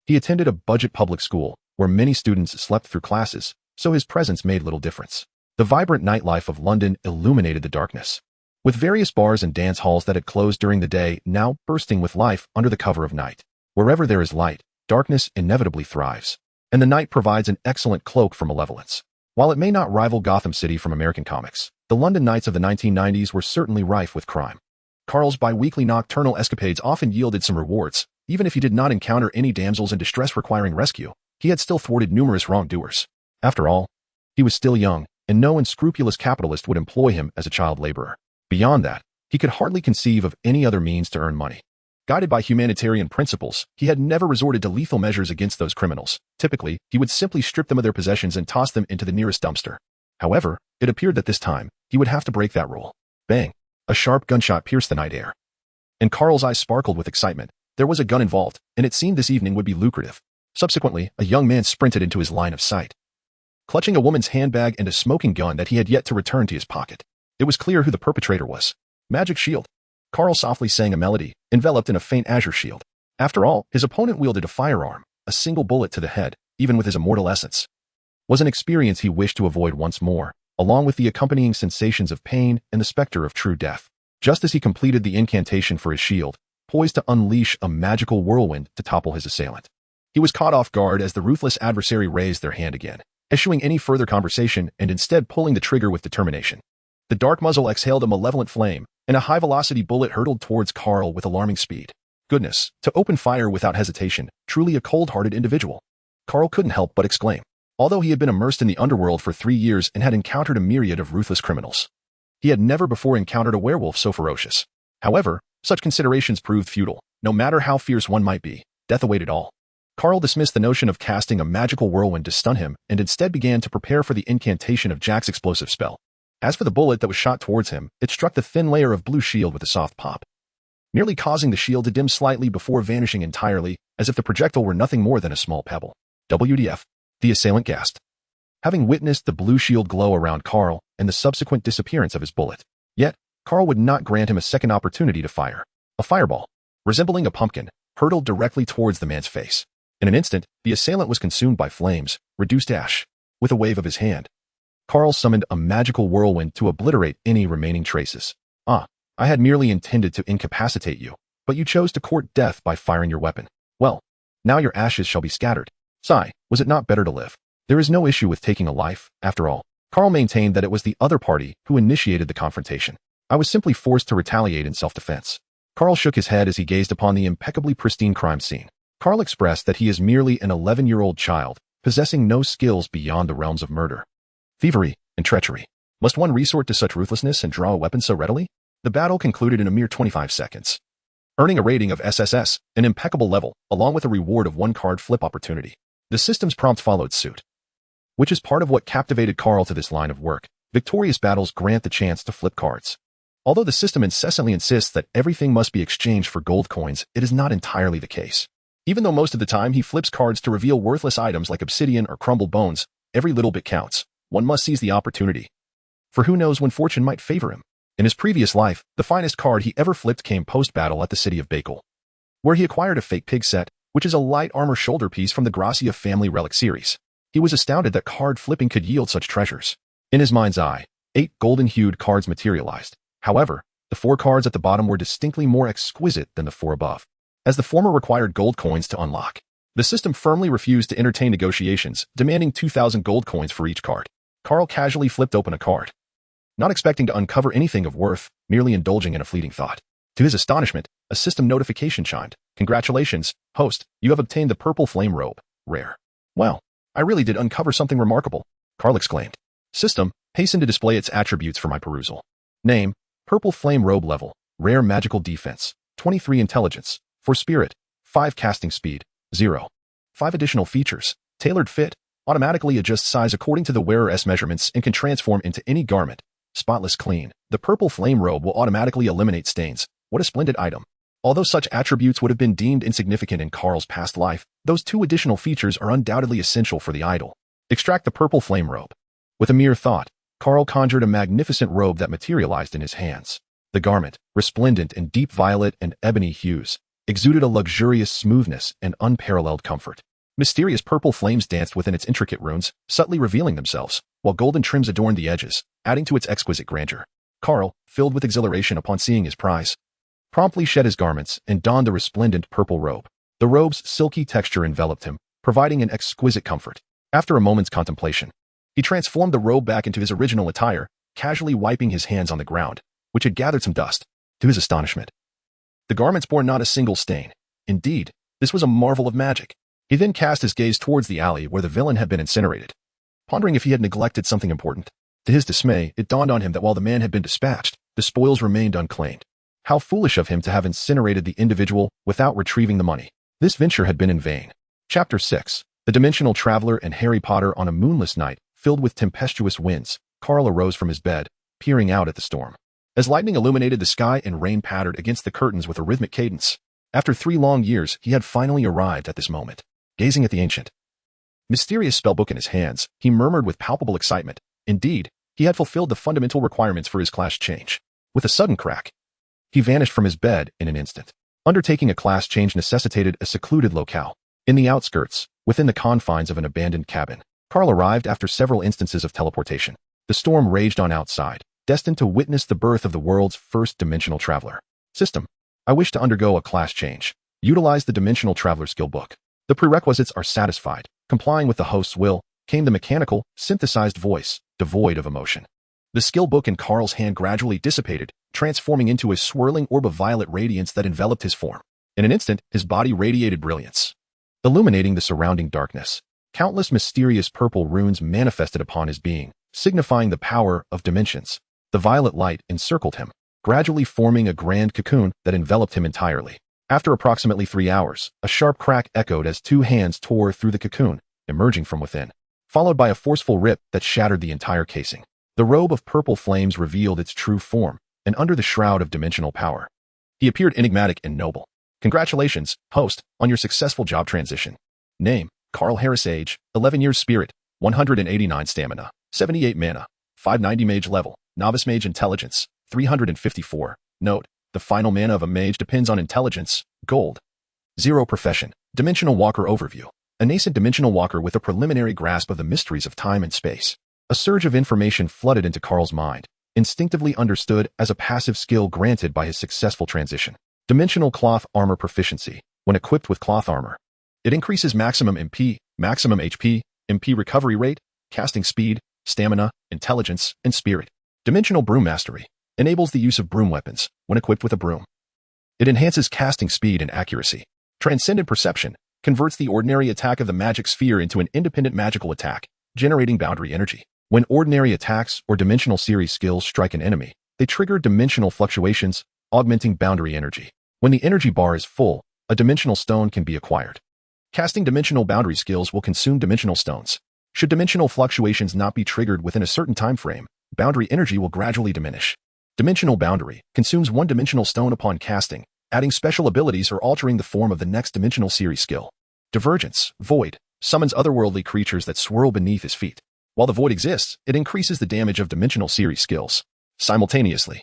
He attended a budget public school, where many students slept through classes, so his presence made little difference. The vibrant nightlife of London illuminated the darkness, with various bars and dance halls that had closed during the day now bursting with life under the cover of night. Wherever there is light, darkness inevitably thrives, and the night provides an excellent cloak for malevolence. While it may not rival Gotham City from American comics, the London nights of the 1990s were certainly rife with crime. Carl's bi-weekly nocturnal escapades often yielded some rewards. Even if he did not encounter any damsels in distress requiring rescue, he had still thwarted numerous wrongdoers. After all, he was still young, and no unscrupulous capitalist would employ him as a child laborer. Beyond that, he could hardly conceive of any other means to earn money. Guided by humanitarian principles, he had never resorted to lethal measures against those criminals. Typically, he would simply strip them of their possessions and toss them into the nearest dumpster. However, it appeared that this time, he would have to break that rule. Bang! A sharp gunshot pierced the night air. And Carl's eyes sparkled with excitement. There was a gun involved, and it seemed this evening would be lucrative. Subsequently, a young man sprinted into his line of sight, clutching a woman's handbag and a smoking gun that he had yet to return to his pocket. It was clear who the perpetrator was. Magic shield. Carl softly sang a melody, enveloped in a faint azure shield. After all, his opponent wielded a firearm. A single bullet to the head, even with his immortal essence, was an experience he wished to avoid once more, along with the accompanying sensations of pain and the specter of true death. Just as he completed the incantation for his shield, poised to unleash a magical whirlwind to topple his assailant, he was caught off guard as the ruthless adversary raised their hand again, eschewing any further conversation and instead pulling the trigger with determination. The dark muzzle exhaled a malevolent flame, and a high-velocity bullet hurtled towards Carl with alarming speed. Goodness, to open fire without hesitation, truly a cold-hearted individual. Carl couldn't help but exclaim. Although he had been immersed in the underworld for 3 years and had encountered a myriad of ruthless criminals, he had never before encountered a werewolf so ferocious. However, such considerations proved futile. No matter how fierce one might be, death awaited all. Carl dismissed the notion of casting a magical whirlwind to stun him and instead began to prepare for the incantation of Jack's explosive spell. As for the bullet that was shot towards him, it struck the thin layer of blue shield with a soft pop, nearly causing the shield to dim slightly before vanishing entirely, as if the projectile were nothing more than a small pebble. WDF. The assailant gasped, having witnessed the blue shield glow around Carl and the subsequent disappearance of his bullet. Yet, Carl would not grant him a second opportunity to fire. A fireball, resembling a pumpkin, hurtled directly towards the man's face. In an instant, the assailant was consumed by flames, reduced to ash. With a wave of his hand, Carl summoned a magical whirlwind to obliterate any remaining traces. I had merely intended to incapacitate you, but you chose to court death by firing your weapon. Well, now your ashes shall be scattered. Sigh, was it not better to live? There is no issue with taking a life, after all. Carl maintained that it was the other party who initiated the confrontation. I was simply forced to retaliate in self-defense. Carl shook his head as he gazed upon the impeccably pristine crime scene. Carl expressed that he is merely an 11-year-old child, possessing no skills beyond the realms of murder, thievery, and treachery. Must one resort to such ruthlessness and draw a weapon so readily? The battle concluded in a mere 25 seconds, earning a rating of SSS, an impeccable level, along with a reward of 1 card flip opportunity. The system's prompt followed suit, which is part of what captivated Carl to this line of work. Victorious battles grant the chance to flip cards. Although the system incessantly insists that everything must be exchanged for gold coins, it is not entirely the case. Even though most of the time he flips cards to reveal worthless items like obsidian or crumbled bones, every little bit counts. One must seize the opportunity, for who knows when fortune might favor him. In his previous life, the finest card he ever flipped came post-battle at the city of Bakel, where he acquired a fake pig set, which is a light armor shoulder piece from the Gracia family relic series. He was astounded that card flipping could yield such treasures. In his mind's eye, 8 golden-hued cards materialized. However, the 4 cards at the bottom were distinctly more exquisite than the 4 above, as the former required gold coins to unlock. The system firmly refused to entertain negotiations, demanding 2,000 gold coins for each card. Carl casually flipped open a card, not expecting to uncover anything of worth, merely indulging in a fleeting thought. To his astonishment, a system notification chimed. Congratulations, host, you have obtained the purple flame robe. Rare. Well, I really did uncover something remarkable, Carl exclaimed. System, hasten to display its attributes for my perusal. Name, purple flame robe level, rare magical defense, 23 intelligence, for spirit, 5 casting speed, 0. 5 additional features, tailored fit, automatically adjusts size according to the wearer's measurements and can transform into any garment. Spotless clean. The purple flame robe will automatically eliminate stains. What a splendid item. Although such attributes would have been deemed insignificant in Carl's past life, those 2 additional features are undoubtedly essential for the idol. Extract the purple flame robe. With a mere thought, Carl conjured a magnificent robe that materialized in his hands. The garment, resplendent in deep violet and ebony hues, exuded a luxurious smoothness and unparalleled comfort. Mysterious purple flames danced within its intricate runes, subtly revealing themselves, while golden trims adorned the edges, adding to its exquisite grandeur. Carl, filled with exhilaration upon seeing his prize, promptly shed his garments and donned the resplendent purple robe. The robe's silky texture enveloped him, providing an exquisite comfort. After a moment's contemplation, he transformed the robe back into his original attire, casually wiping his hands on the ground, which had gathered some dust. To his astonishment, the garments bore not a single stain. Indeed, this was a marvel of magic. He then cast his gaze towards the alley where the villain had been incinerated, pondering if he had neglected something important. To his dismay, it dawned on him that while the man had been dispatched, the spoils remained unclaimed. How foolish of him to have incinerated the individual without retrieving the money. This venture had been in vain. Chapter 6. The Dimensional Traveler and Harry Potter on a moonless night, filled with tempestuous winds. Carl arose from his bed, peering out at the storm. As lightning illuminated the sky and rain pattered against the curtains with a rhythmic cadence. After 3 long years, he had finally arrived at this moment. Gazing at the ancient, mysterious spellbook in his hands, he murmured with palpable excitement. Indeed, he had fulfilled the fundamental requirements for his class change. With a sudden crack, he vanished from his bed in an instant. Undertaking a class change necessitated a secluded locale. In the outskirts, within the confines of an abandoned cabin, Carl arrived after several instances of teleportation. The storm raged on outside, destined to witness the birth of the world's first dimensional traveler. System. I wish to undergo a class change. Utilize the Dimensional Traveler skill book. The prerequisites are satisfied. Complying with the host's will, came the mechanical, synthesized voice, devoid of emotion. The skill book in Carl's hand gradually dissipated, transforming into a swirling orb of violet radiance that enveloped his form. In an instant, his body radiated brilliance, illuminating the surrounding darkness. Countless mysterious purple runes manifested upon his being, signifying the power of dimensions. The violet light encircled him, gradually forming a grand cocoon that enveloped him entirely. After approximately 3 hours, a sharp crack echoed as 2 hands tore through the cocoon, emerging from within, followed by a forceful rip that shattered the entire casing. The robe of purple flames revealed its true form, and under the shroud of dimensional power, he appeared enigmatic and noble. Congratulations, host, on your successful job transition. Name, Carl Harris. Age, 11 years. Spirit, 189 stamina, 78 mana, 590 mage level, novice mage intelligence, 354. Note, the final mana of a mage depends on intelligence, gold. 0 profession, dimensional walker overview. A nascent dimensional walker with a preliminary grasp of the mysteries of time and space. A surge of information flooded into Carl's mind, instinctively understood as a passive skill granted by his successful transition. Dimensional cloth armor proficiency. When equipped with cloth armor, it increases maximum MP, maximum HP, MP recovery rate, casting speed, stamina, intelligence, and spirit. Dimensional broom mastery. Enables the use of broom weapons when equipped with a broom. It enhances casting speed and accuracy. Transcendent perception. Converts the ordinary attack of the magic sphere into an independent magical attack, generating boundary energy. When ordinary attacks or dimensional series skills strike an enemy, they trigger dimensional fluctuations, augmenting boundary energy. When the energy bar is full, a dimensional stone can be acquired. Casting dimensional boundary skills will consume dimensional stones. Should dimensional fluctuations not be triggered within a certain time frame, boundary energy will gradually diminish. Dimensional boundary consumes 1 dimensional stone upon casting, adding special abilities or altering the form of the next dimensional series skill. Divergence, void, summons otherworldly creatures that swirl beneath his feet. While the void exists, it increases the damage of dimensional series skills. Simultaneously,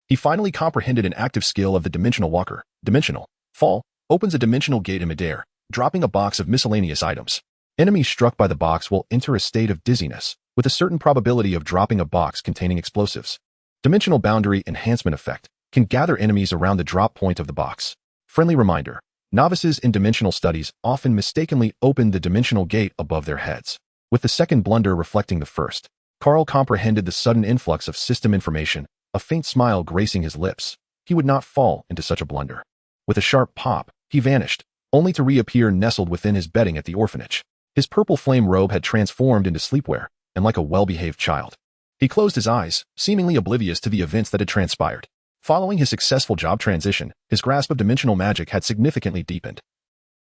he finally comprehended an active skill of the dimensional walker. Dimensional fall opens a dimensional gate in midair, dropping a box of miscellaneous items. Enemies struck by the box will enter a state of dizziness, with a certain probability of dropping a box containing explosives. Dimensional boundary enhancement effect can gather enemies around the drop point of the box. Friendly reminder, novices in dimensional studies often mistakenly open the dimensional gate above their heads, with the second blunder reflecting the first. Carl comprehended the sudden influx of system information, a faint smile gracing his lips. He would not fall into such a blunder. With a sharp pop, he vanished, only to reappear nestled within his bedding at the orphanage. His purple flame robe had transformed into sleepwear, and like a well-behaved child. He closed his eyes, seemingly oblivious to the events that had transpired. Following his successful job transition, his grasp of dimensional magic had significantly deepened.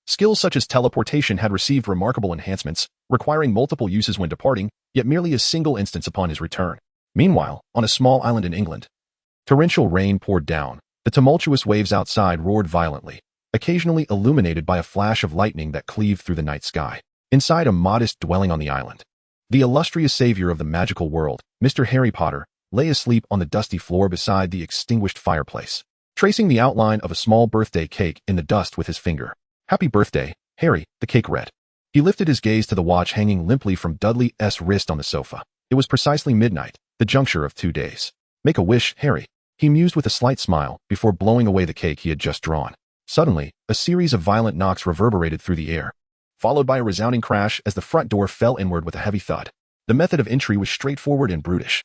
Skills such as teleportation had received remarkable enhancements, requiring multiple uses when departing, yet merely a single instance upon his return. Meanwhile, on a small island in England, torrential rain poured down. The tumultuous waves outside roared violently, occasionally illuminated by a flash of lightning that cleaved through the night sky. Inside a modest dwelling on the island, the illustrious savior of the magical world, Mr. Harry Potter, lay asleep on the dusty floor beside the extinguished fireplace, tracing the outline of a small birthday cake in the dust with his finger. "Happy birthday, Harry," the cake read. He lifted his gaze to the watch hanging limply from Dudley's wrist on the sofa. It was precisely midnight, the juncture of 2 days. "Make a wish, Harry," he mused with a slight smile before blowing away the cake he had just drawn. Suddenly, a series of violent knocks reverberated through the air, followed by a resounding crash as the front door fell inward with a heavy thud. The method of entry was straightforward and brutish.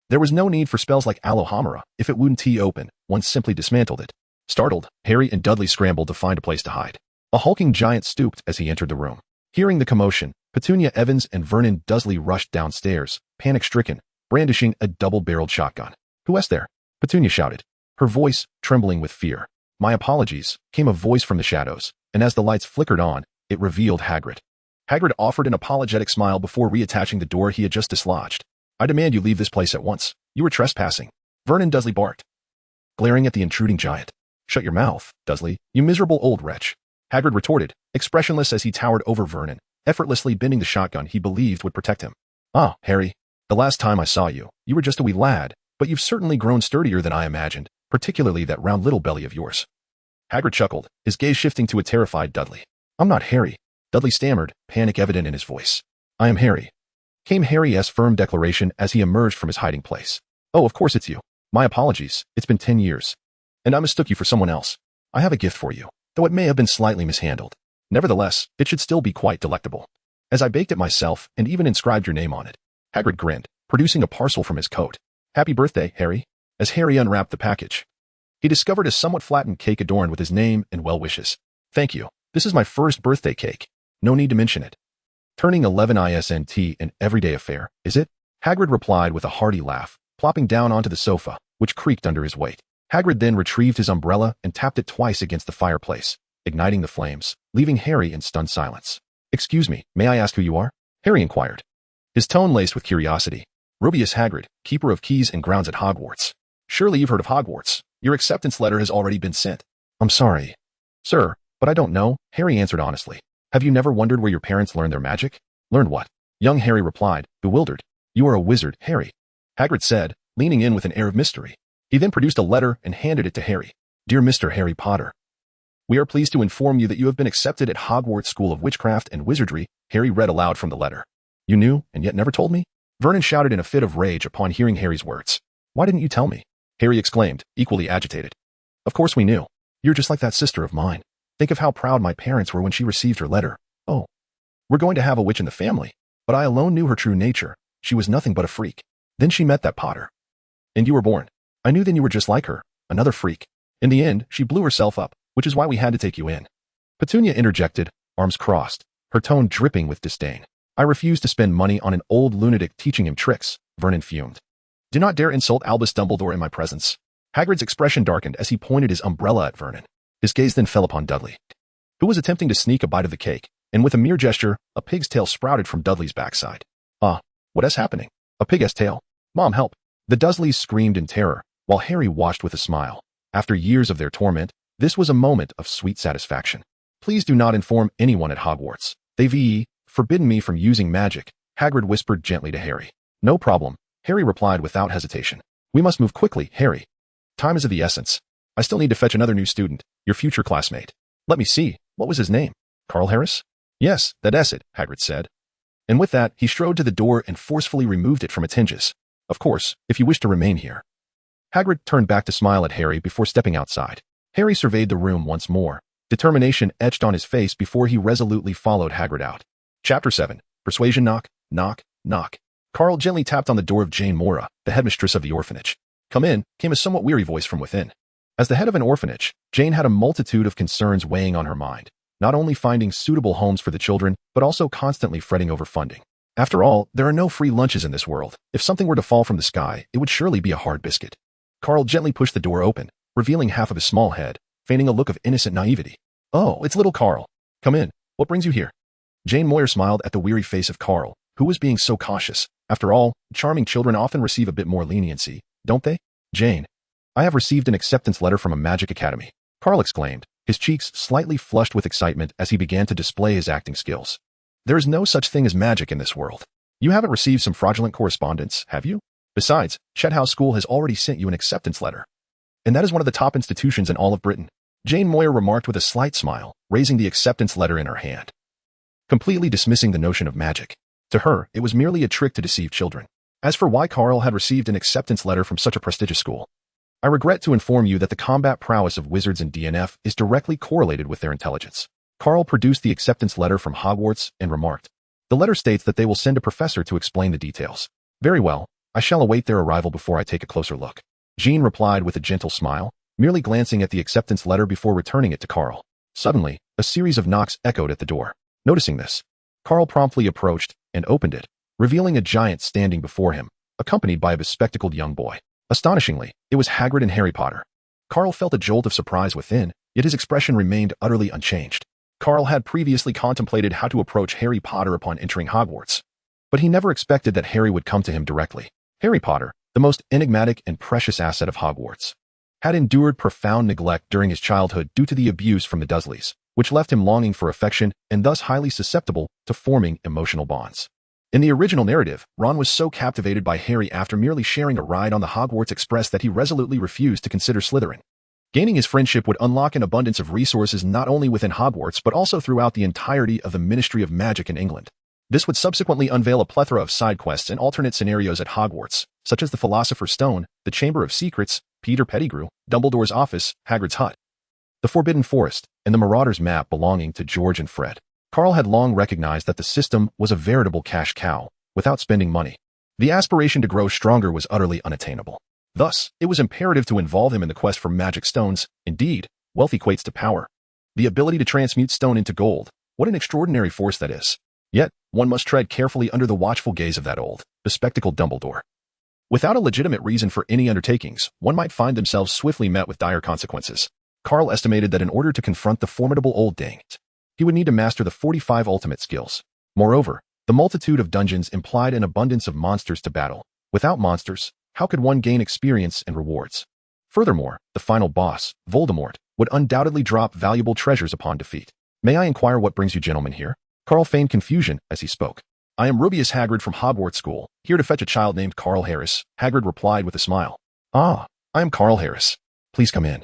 There was no need for spells like Alohomora. If it wouldn't open, one simply dismantled it. Startled, Harry and Dudley scrambled to find a place to hide. A hulking giant stooped as he entered the room. Hearing the commotion, Petunia Evans and Vernon Dursley rushed downstairs, panic-stricken, brandishing a double-barreled shotgun. "Who is there?" Petunia shouted, her voice trembling with fear. "My apologies," came a voice from the shadows, and as the lights flickered on, it revealed Hagrid. Hagrid offered an apologetic smile before reattaching the door he had just dislodged. "I demand you leave this place at once. You are trespassing," Vernon Dursley barked, glaring at the intruding giant. "Shut your mouth, Dursley, you miserable old wretch," Hagrid retorted, expressionless as he towered over Vernon, effortlessly bending the shotgun he believed would protect him. "Ah, Harry, the last time I saw you, you were just a wee lad, but you've certainly grown sturdier than I imagined, particularly that round little belly of yours." Hagrid chuckled, his gaze shifting to a terrified Dudley. "I'm not Harry," Dudley stammered, panic evident in his voice. "I am Harry," came Harry's firm declaration as he emerged from his hiding place. "Oh, of course it's you. My apologies, it's been 10 years. And I mistook you for someone else. I have a gift for you, though it may have been slightly mishandled. Nevertheless, it should still be quite delectable, as I baked it myself and even inscribed your name on it." Hagrid grinned, producing a parcel from his coat. "Happy birthday, Harry." As Harry unwrapped the package, he discovered a somewhat flattened cake adorned with his name and well wishes. "Thank you. This is my first birthday cake. No need to mention it. Turning 11 isn't an everyday affair, is it?" Hagrid replied with a hearty laugh, plopping down onto the sofa, which creaked under his weight. Hagrid then retrieved his umbrella and tapped it twice against the fireplace, igniting the flames, leaving Harry in stunned silence. "Excuse me, may I ask who you are?" Harry inquired, his tone laced with curiosity. "Rubius Hagrid, keeper of keys and grounds at Hogwarts. Surely you've heard of Hogwarts. Your acceptance letter has already been sent." "I'm sorry, sir, but I don't know," Harry answered honestly. "Have you never wondered where your parents learned their magic?" "Learned what?" Young Harry replied, bewildered. "You are a wizard, Harry," Hagrid said, leaning in with an air of mystery. He then produced a letter and handed it to Harry. "Dear Mr. Harry Potter, we are pleased to inform you that you have been accepted at Hogwarts School of Witchcraft and Wizardry," Harry read aloud from the letter. "You knew and yet never told me?" Vernon shouted in a fit of rage upon hearing Harry's words. "Why didn't you tell me?" Harry exclaimed, equally agitated. "Of course we knew. You're just like that sister of mine. Think of how proud my parents were when she received her letter. Oh, we're going to have a witch in the family. But I alone knew her true nature. She was nothing but a freak. Then she met that Potter. And you were born. I knew then you were just like her, another freak. In the end, she blew herself up, which is why we had to take you in." Petunia interjected, arms crossed, her tone dripping with disdain. "I refuse to spend money on an old lunatic teaching him tricks," Vernon fumed. "Do not dare insult Albus Dumbledore in my presence." Hagrid's expression darkened as he pointed his umbrella at Vernon. His gaze then fell upon Dudley, who was attempting to sneak a bite of the cake, and with a mere gesture, a pig's tail sprouted from Dudley's backside. "Ah, what is happening? A pig's tail? Mom, help!" The Dursleys screamed in terror, while Harry watched with a smile. After years of their torment, this was a moment of sweet satisfaction. "Please do not inform anyone at Hogwarts. They've forbidden me from using magic," Hagrid whispered gently to Harry. "No problem," Harry replied without hesitation. "We must move quickly, Harry. Time is of the essence. I still need to fetch another new student, your future classmate. Let me see, what was his name? Carl Harris?" "Yes, that's it," Hagrid said. And with that, he strode to the door and forcefully removed it from its hinges. "Of course, if you wish to remain here." Hagrid turned back to smile at Harry before stepping outside. Harry surveyed the room once more, determination etched on his face before he resolutely followed Hagrid out. Chapter 7. Persuasion. Knock, knock, knock. Carl gently tapped on the door of Jane Mora, the headmistress of the orphanage. "Come in," came a somewhat weary voice from within. As the head of an orphanage, Jane had a multitude of concerns weighing on her mind, not only finding suitable homes for the children, but also constantly fretting over funding. After all, there are no free lunches in this world. If something were to fall from the sky, it would surely be a hard biscuit. Carl gently pushed the door open, revealing half of his small head, feigning a look of innocent naivety. "Oh, it's little Carl. Come in. What brings you here?" Jane Moyer smiled at the weary face of Carl, who was being so cautious. After all, charming children often receive a bit more leniency, don't they? "Jane, I have received an acceptance letter from a magic academy," Carl exclaimed, his cheeks slightly flushed with excitement as he began to display his acting skills. "There is no such thing as magic in this world. You haven't received some fraudulent correspondence, have you? Besides, Chet House School has already sent you an acceptance letter. And that is one of the top institutions in all of Britain," Jane Moyer remarked with a slight smile, raising the acceptance letter in her hand, completely dismissing the notion of magic. To her, it was merely a trick to deceive children. As for why Carl had received an acceptance letter from such a prestigious school, "I regret to inform you that the combat prowess of wizards and DNF is directly correlated with their intelligence." Carl produced the acceptance letter from Hogwarts and remarked, "The letter states that they will send a professor to explain the details." "Very well, I shall await their arrival before I take a closer look," Jean replied with a gentle smile, merely glancing at the acceptance letter before returning it to Carl. Suddenly, a series of knocks echoed at the door. Noticing this, Carl promptly approached and opened it, revealing a giant standing before him, accompanied by a bespectacled young boy. Astonishingly, it was Hagrid and Harry Potter. Carl felt a jolt of surprise within, yet his expression remained utterly unchanged. Carl had previously contemplated how to approach Harry Potter upon entering Hogwarts, but he never expected that Harry would come to him directly. Harry Potter, the most enigmatic and precious asset of Hogwarts, had endured profound neglect during his childhood due to the abuse from the Dursleys, which left him longing for affection and thus highly susceptible to forming emotional bonds. In the original narrative, Ron was so captivated by Harry after merely sharing a ride on the Hogwarts Express that he resolutely refused to consider Slytherin. Gaining his friendship would unlock an abundance of resources not only within Hogwarts but also throughout the entirety of the Ministry of Magic in England. This would subsequently unveil a plethora of side quests and alternate scenarios at Hogwarts, such as the Philosopher's Stone, the Chamber of Secrets, Peter Pettigrew, Dumbledore's office, Hagrid's hut, the Forbidden Forest, and the Marauder's map belonging to George and Fred. Carl had long recognized that the system was a veritable cash cow, without spending money. The aspiration to grow stronger was utterly unattainable. Thus, it was imperative to involve him in the quest for magic stones. Indeed, wealth equates to power. The ability to transmute stone into gold, what an extraordinary force that is. Yet, one must tread carefully under the watchful gaze of that old, bespectacled Dumbledore. Without a legitimate reason for any undertakings, one might find themselves swiftly met with dire consequences. Carl estimated that in order to confront the formidable old dang, he would need to master the 45 ultimate skills. Moreover, the multitude of dungeons implied an abundance of monsters to battle. Without monsters, how could one gain experience and rewards? Furthermore, the final boss, Voldemort, would undoubtedly drop valuable treasures upon defeat. "May I inquire what brings you gentlemen here?" Carl feigned confusion as he spoke. "I am Rubius Hagrid from Hogwarts School, here to fetch a child named Carl Harris," Hagrid replied with a smile. "Ah, I am Carl Harris. Please come in."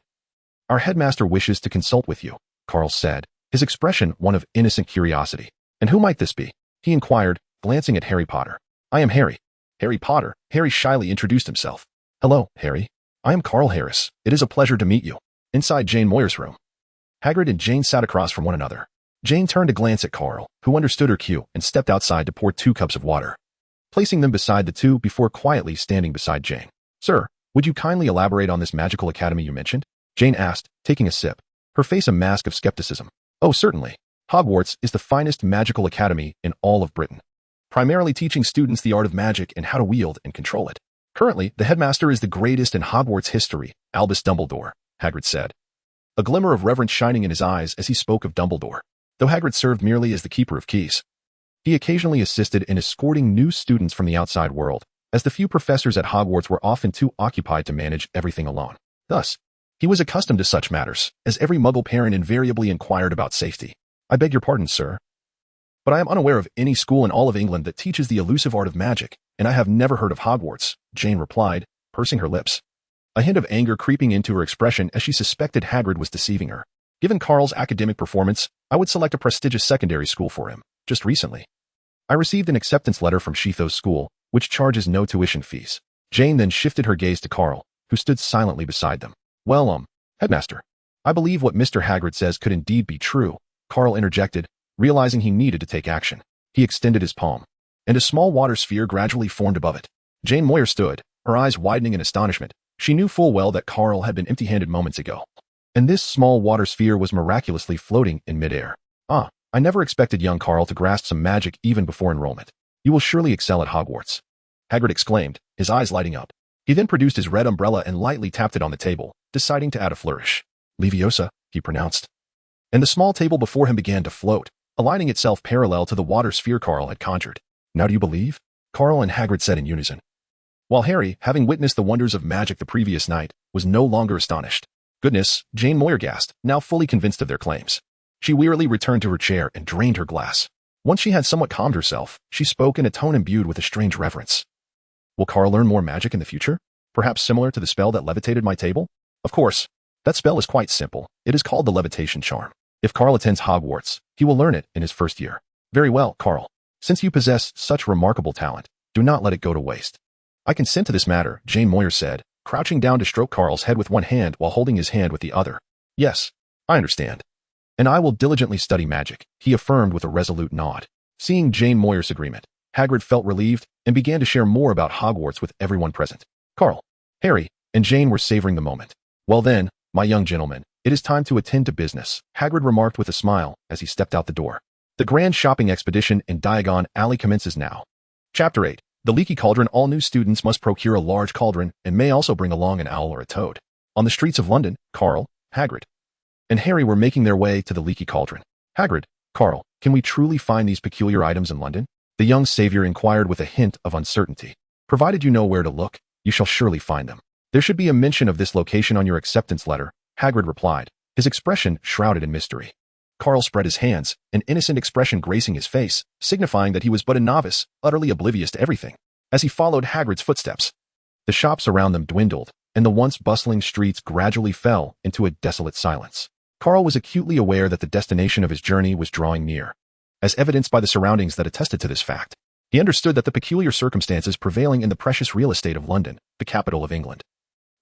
"Our headmaster wishes to consult with you," Carl said, his expression one of innocent curiosity. "And who might this be?" he inquired, glancing at Harry Potter. "I am Harry." "Harry Potter," Harry shyly introduced himself. "Hello, Harry. I am Carl Harris. It is a pleasure to meet you." Inside Jane Moyer's room, Hagrid and Jane sat across from one another. Jane turned to glance at Carl, who understood her cue and stepped outside to pour 2 cups of water, placing them beside the two before quietly standing beside Jane. "Sir, would you kindly elaborate on this magical academy you mentioned?" Jane asked, taking a sip, her face a mask of skepticism. "Oh, certainly. Hogwarts is the finest magical academy in all of Britain, primarily teaching students the art of magic and how to wield and control it. Currently, the headmaster is the greatest in Hogwarts history, Albus Dumbledore," Hagrid said, a glimmer of reverence shining in his eyes as he spoke of Dumbledore. Though Hagrid served merely as the keeper of keys, he occasionally assisted in escorting new students from the outside world, as the few professors at Hogwarts were often too occupied to manage everything alone. Thus, he was accustomed to such matters, as every Muggle parent invariably inquired about safety. "I beg your pardon, sir, but I am unaware of any school in all of England that teaches the elusive art of magic, and I have never heard of Hogwarts," Jane replied, pursing her lips, a hint of anger creeping into her expression as she suspected Hagrid was deceiving her. "Given Carl's academic performance, I would select a prestigious secondary school for him. Just recently, I received an acceptance letter from Sheathos School, which charges no tuition fees." Jane then shifted her gaze to Carl, who stood silently beside them. "Well, headmaster, I believe what Mr. Hagrid says could indeed be true," Carl interjected, realizing he needed to take action. He extended his palm, and a small water sphere gradually formed above it. Jane Moyer stood, her eyes widening in astonishment. She knew full well that Carl had been empty-handed moments ago. And this small water sphere was miraculously floating in midair. Ah, I never expected young Carl to grasp some magic even before enrollment. You will surely excel at Hogwarts, Hagrid exclaimed, his eyes lighting up. He then produced his red umbrella and lightly tapped it on the table, deciding to add a flourish. Leviosa, he pronounced. And the small table before him began to float, aligning itself parallel to the water sphere Carl had conjured. Now do you believe? Carl and Hagrid said in unison. While Harry, having witnessed the wonders of magic the previous night, was no longer astonished. Goodness, Jane Moyer gasped, now fully convinced of their claims. She wearily returned to her chair and drained her glass. Once she had somewhat calmed herself, she spoke in a tone imbued with a strange reverence. Will Carl learn more magic in the future? Perhaps similar to the spell that levitated my table? Of course. That spell is quite simple. It is called the levitation charm. If Carl attends Hogwarts, he will learn it in his first year. Very well, Carl. Since you possess such remarkable talent, do not let it go to waste. I consent to this matter, Jane Moyer said, crouching down to stroke Carl's head with one hand while holding his hand with the other. Yes, I understand. And I will diligently study magic, he affirmed with a resolute nod. Seeing Jane Moyer's agreement, Hagrid felt relieved and began to share more about Hogwarts with everyone present. Carl, Harry, and Jane were savoring the moment. Well then, my young gentlemen, it is time to attend to business, Hagrid remarked with a smile as he stepped out the door. The grand shopping expedition in Diagon Alley commences now. Chapter 8. The Leaky Cauldron. All new students must procure a large cauldron and may also bring along an owl or a toad. On the streets of London, Carl, Hagrid, and Harry were making their way to the Leaky Cauldron. Hagrid, Carl, can we truly find these peculiar items in London? The young savior inquired with a hint of uncertainty. Provided you know where to look, you shall surely find them. There should be a mention of this location on your acceptance letter, Hagrid replied, his expression shrouded in mystery. Carl spread his hands, an innocent expression gracing his face, signifying that he was but a novice, utterly oblivious to everything. As he followed Hagrid's footsteps, the shops around them dwindled, and the once bustling streets gradually fell into a desolate silence. Carl was acutely aware that the destination of his journey was drawing near, as evidenced by the surroundings that attested to this fact. He understood that the peculiar circumstances prevailing in the precious real estate of London, the capital of England,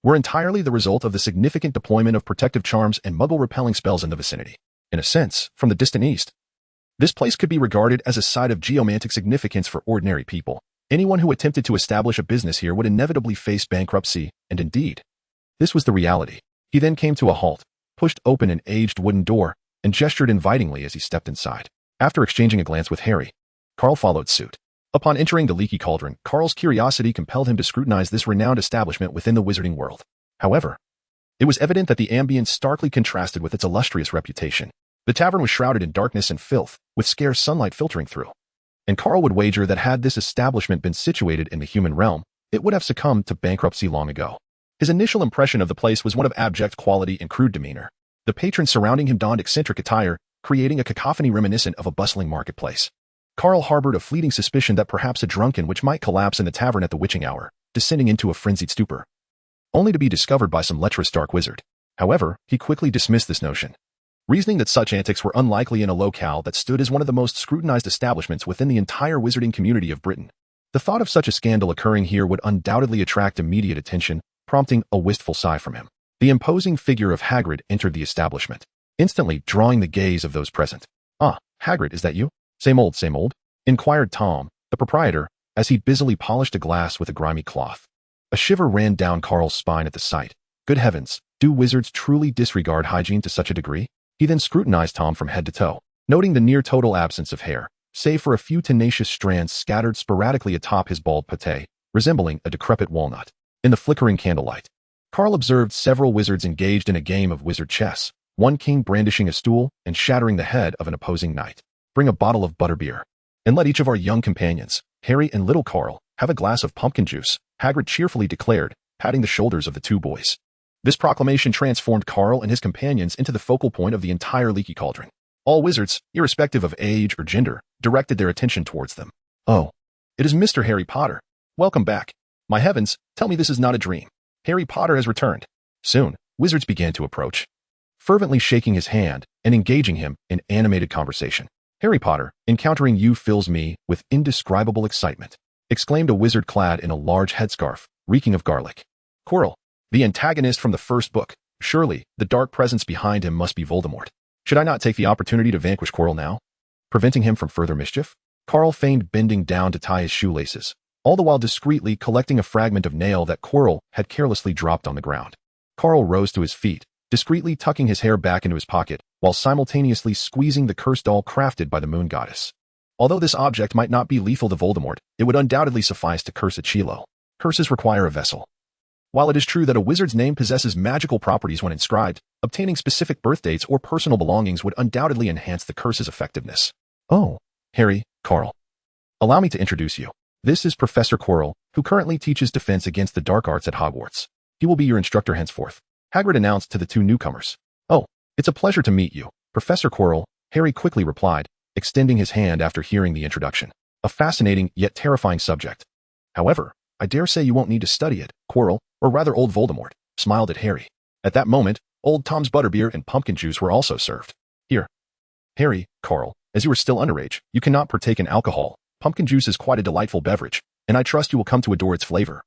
were entirely the result of the significant deployment of protective charms and muggle-repelling spells in the vicinity. In a sense, from the distant east, this place could be regarded as a site of geomantic significance for ordinary people. Anyone who attempted to establish a business here would inevitably face bankruptcy, and indeed, this was the reality. He then came to a halt, pushed open an aged wooden door, and gestured invitingly as he stepped inside. After exchanging a glance with Harry, Carl followed suit. Upon entering the Leaky Cauldron, Carl's curiosity compelled him to scrutinize this renowned establishment within the wizarding world. However, it was evident that the ambience starkly contrasted with its illustrious reputation. The tavern was shrouded in darkness and filth, with scarce sunlight filtering through. And Carl would wager that had this establishment been situated in the human realm, it would have succumbed to bankruptcy long ago. His initial impression of the place was one of abject quality and crude demeanor. The patrons surrounding him donned eccentric attire, creating a cacophony reminiscent of a bustling marketplace. Carl harbored a fleeting suspicion that perhaps a drunken witch might collapse in the tavern at the witching hour, descending into a frenzied stupor, only to be discovered by some lecherous dark wizard. However, he quickly dismissed this notion, reasoning that such antics were unlikely in a locale that stood as one of the most scrutinized establishments within the entire wizarding community of Britain. The thought of such a scandal occurring here would undoubtedly attract immediate attention, prompting a wistful sigh from him. The imposing figure of Hagrid entered the establishment, instantly drawing the gaze of those present. Ah, Hagrid, is that you? Same old, inquired Tom, the proprietor, as he busily polished a glass with a grimy cloth. A shiver ran down Carl's spine at the sight. Good heavens, do wizards truly disregard hygiene to such a degree? He then scrutinized Tom from head to toe, noting the near total absence of hair, save for a few tenacious strands scattered sporadically atop his bald pate, resembling a decrepit walnut. In the flickering candlelight, Carl observed several wizards engaged in a game of wizard chess, one king brandishing a stool and shattering the head of an opposing knight. Bring a bottle of butterbeer, and let each of our young companions, Harry and little Carl, have a glass of pumpkin juice, Hagrid cheerfully declared, patting the shoulders of the two boys. This proclamation transformed Carl and his companions into the focal point of the entire Leaky Cauldron. All wizards, irrespective of age or gender, directed their attention towards them. Oh, it is Mr. Harry Potter. Welcome back. My heavens, tell me this is not a dream. Harry Potter has returned. Soon, wizards began to approach, fervently shaking his hand and engaging him in animated conversation. Harry Potter, encountering you fills me with indescribable excitement, exclaimed a wizard clad in a large headscarf, reeking of garlic. Quirrell, the antagonist from the first book. Surely, the dark presence behind him must be Voldemort. Should I not take the opportunity to vanquish Quirrell now, preventing him from further mischief? Carl feigned bending down to tie his shoelaces, all the while discreetly collecting a fragment of nail that Quirrell had carelessly dropped on the ground. Carl rose to his feet, discreetly tucking his hair back into his pocket, while simultaneously squeezing the cursed doll crafted by the moon goddess. Although this object might not be lethal to Voldemort, it would undoubtedly suffice to curse a Chilo. Curses require a vessel. While it is true that a wizard's name possesses magical properties when inscribed, obtaining specific birth dates or personal belongings would undoubtedly enhance the curse's effectiveness. Oh, Harry, Carl. Allow me to introduce you. This is Professor Quirrell, who currently teaches defense against the dark arts at Hogwarts. He will be your instructor henceforth, Hagrid announced to the two newcomers. Oh, it's a pleasure to meet you, Professor Quirrell, Harry quickly replied, extending his hand after hearing the introduction. A fascinating yet terrifying subject. However, I dare say you won't need to study it, Quirrell, or rather old Voldemort, smiled at Harry. At that moment, old Tom's butterbeer and pumpkin juice were also served. Here. Harry, Carl, as you are still underage, you cannot partake in alcohol. Pumpkin juice is quite a delightful beverage, and I trust you will come to adore its flavor,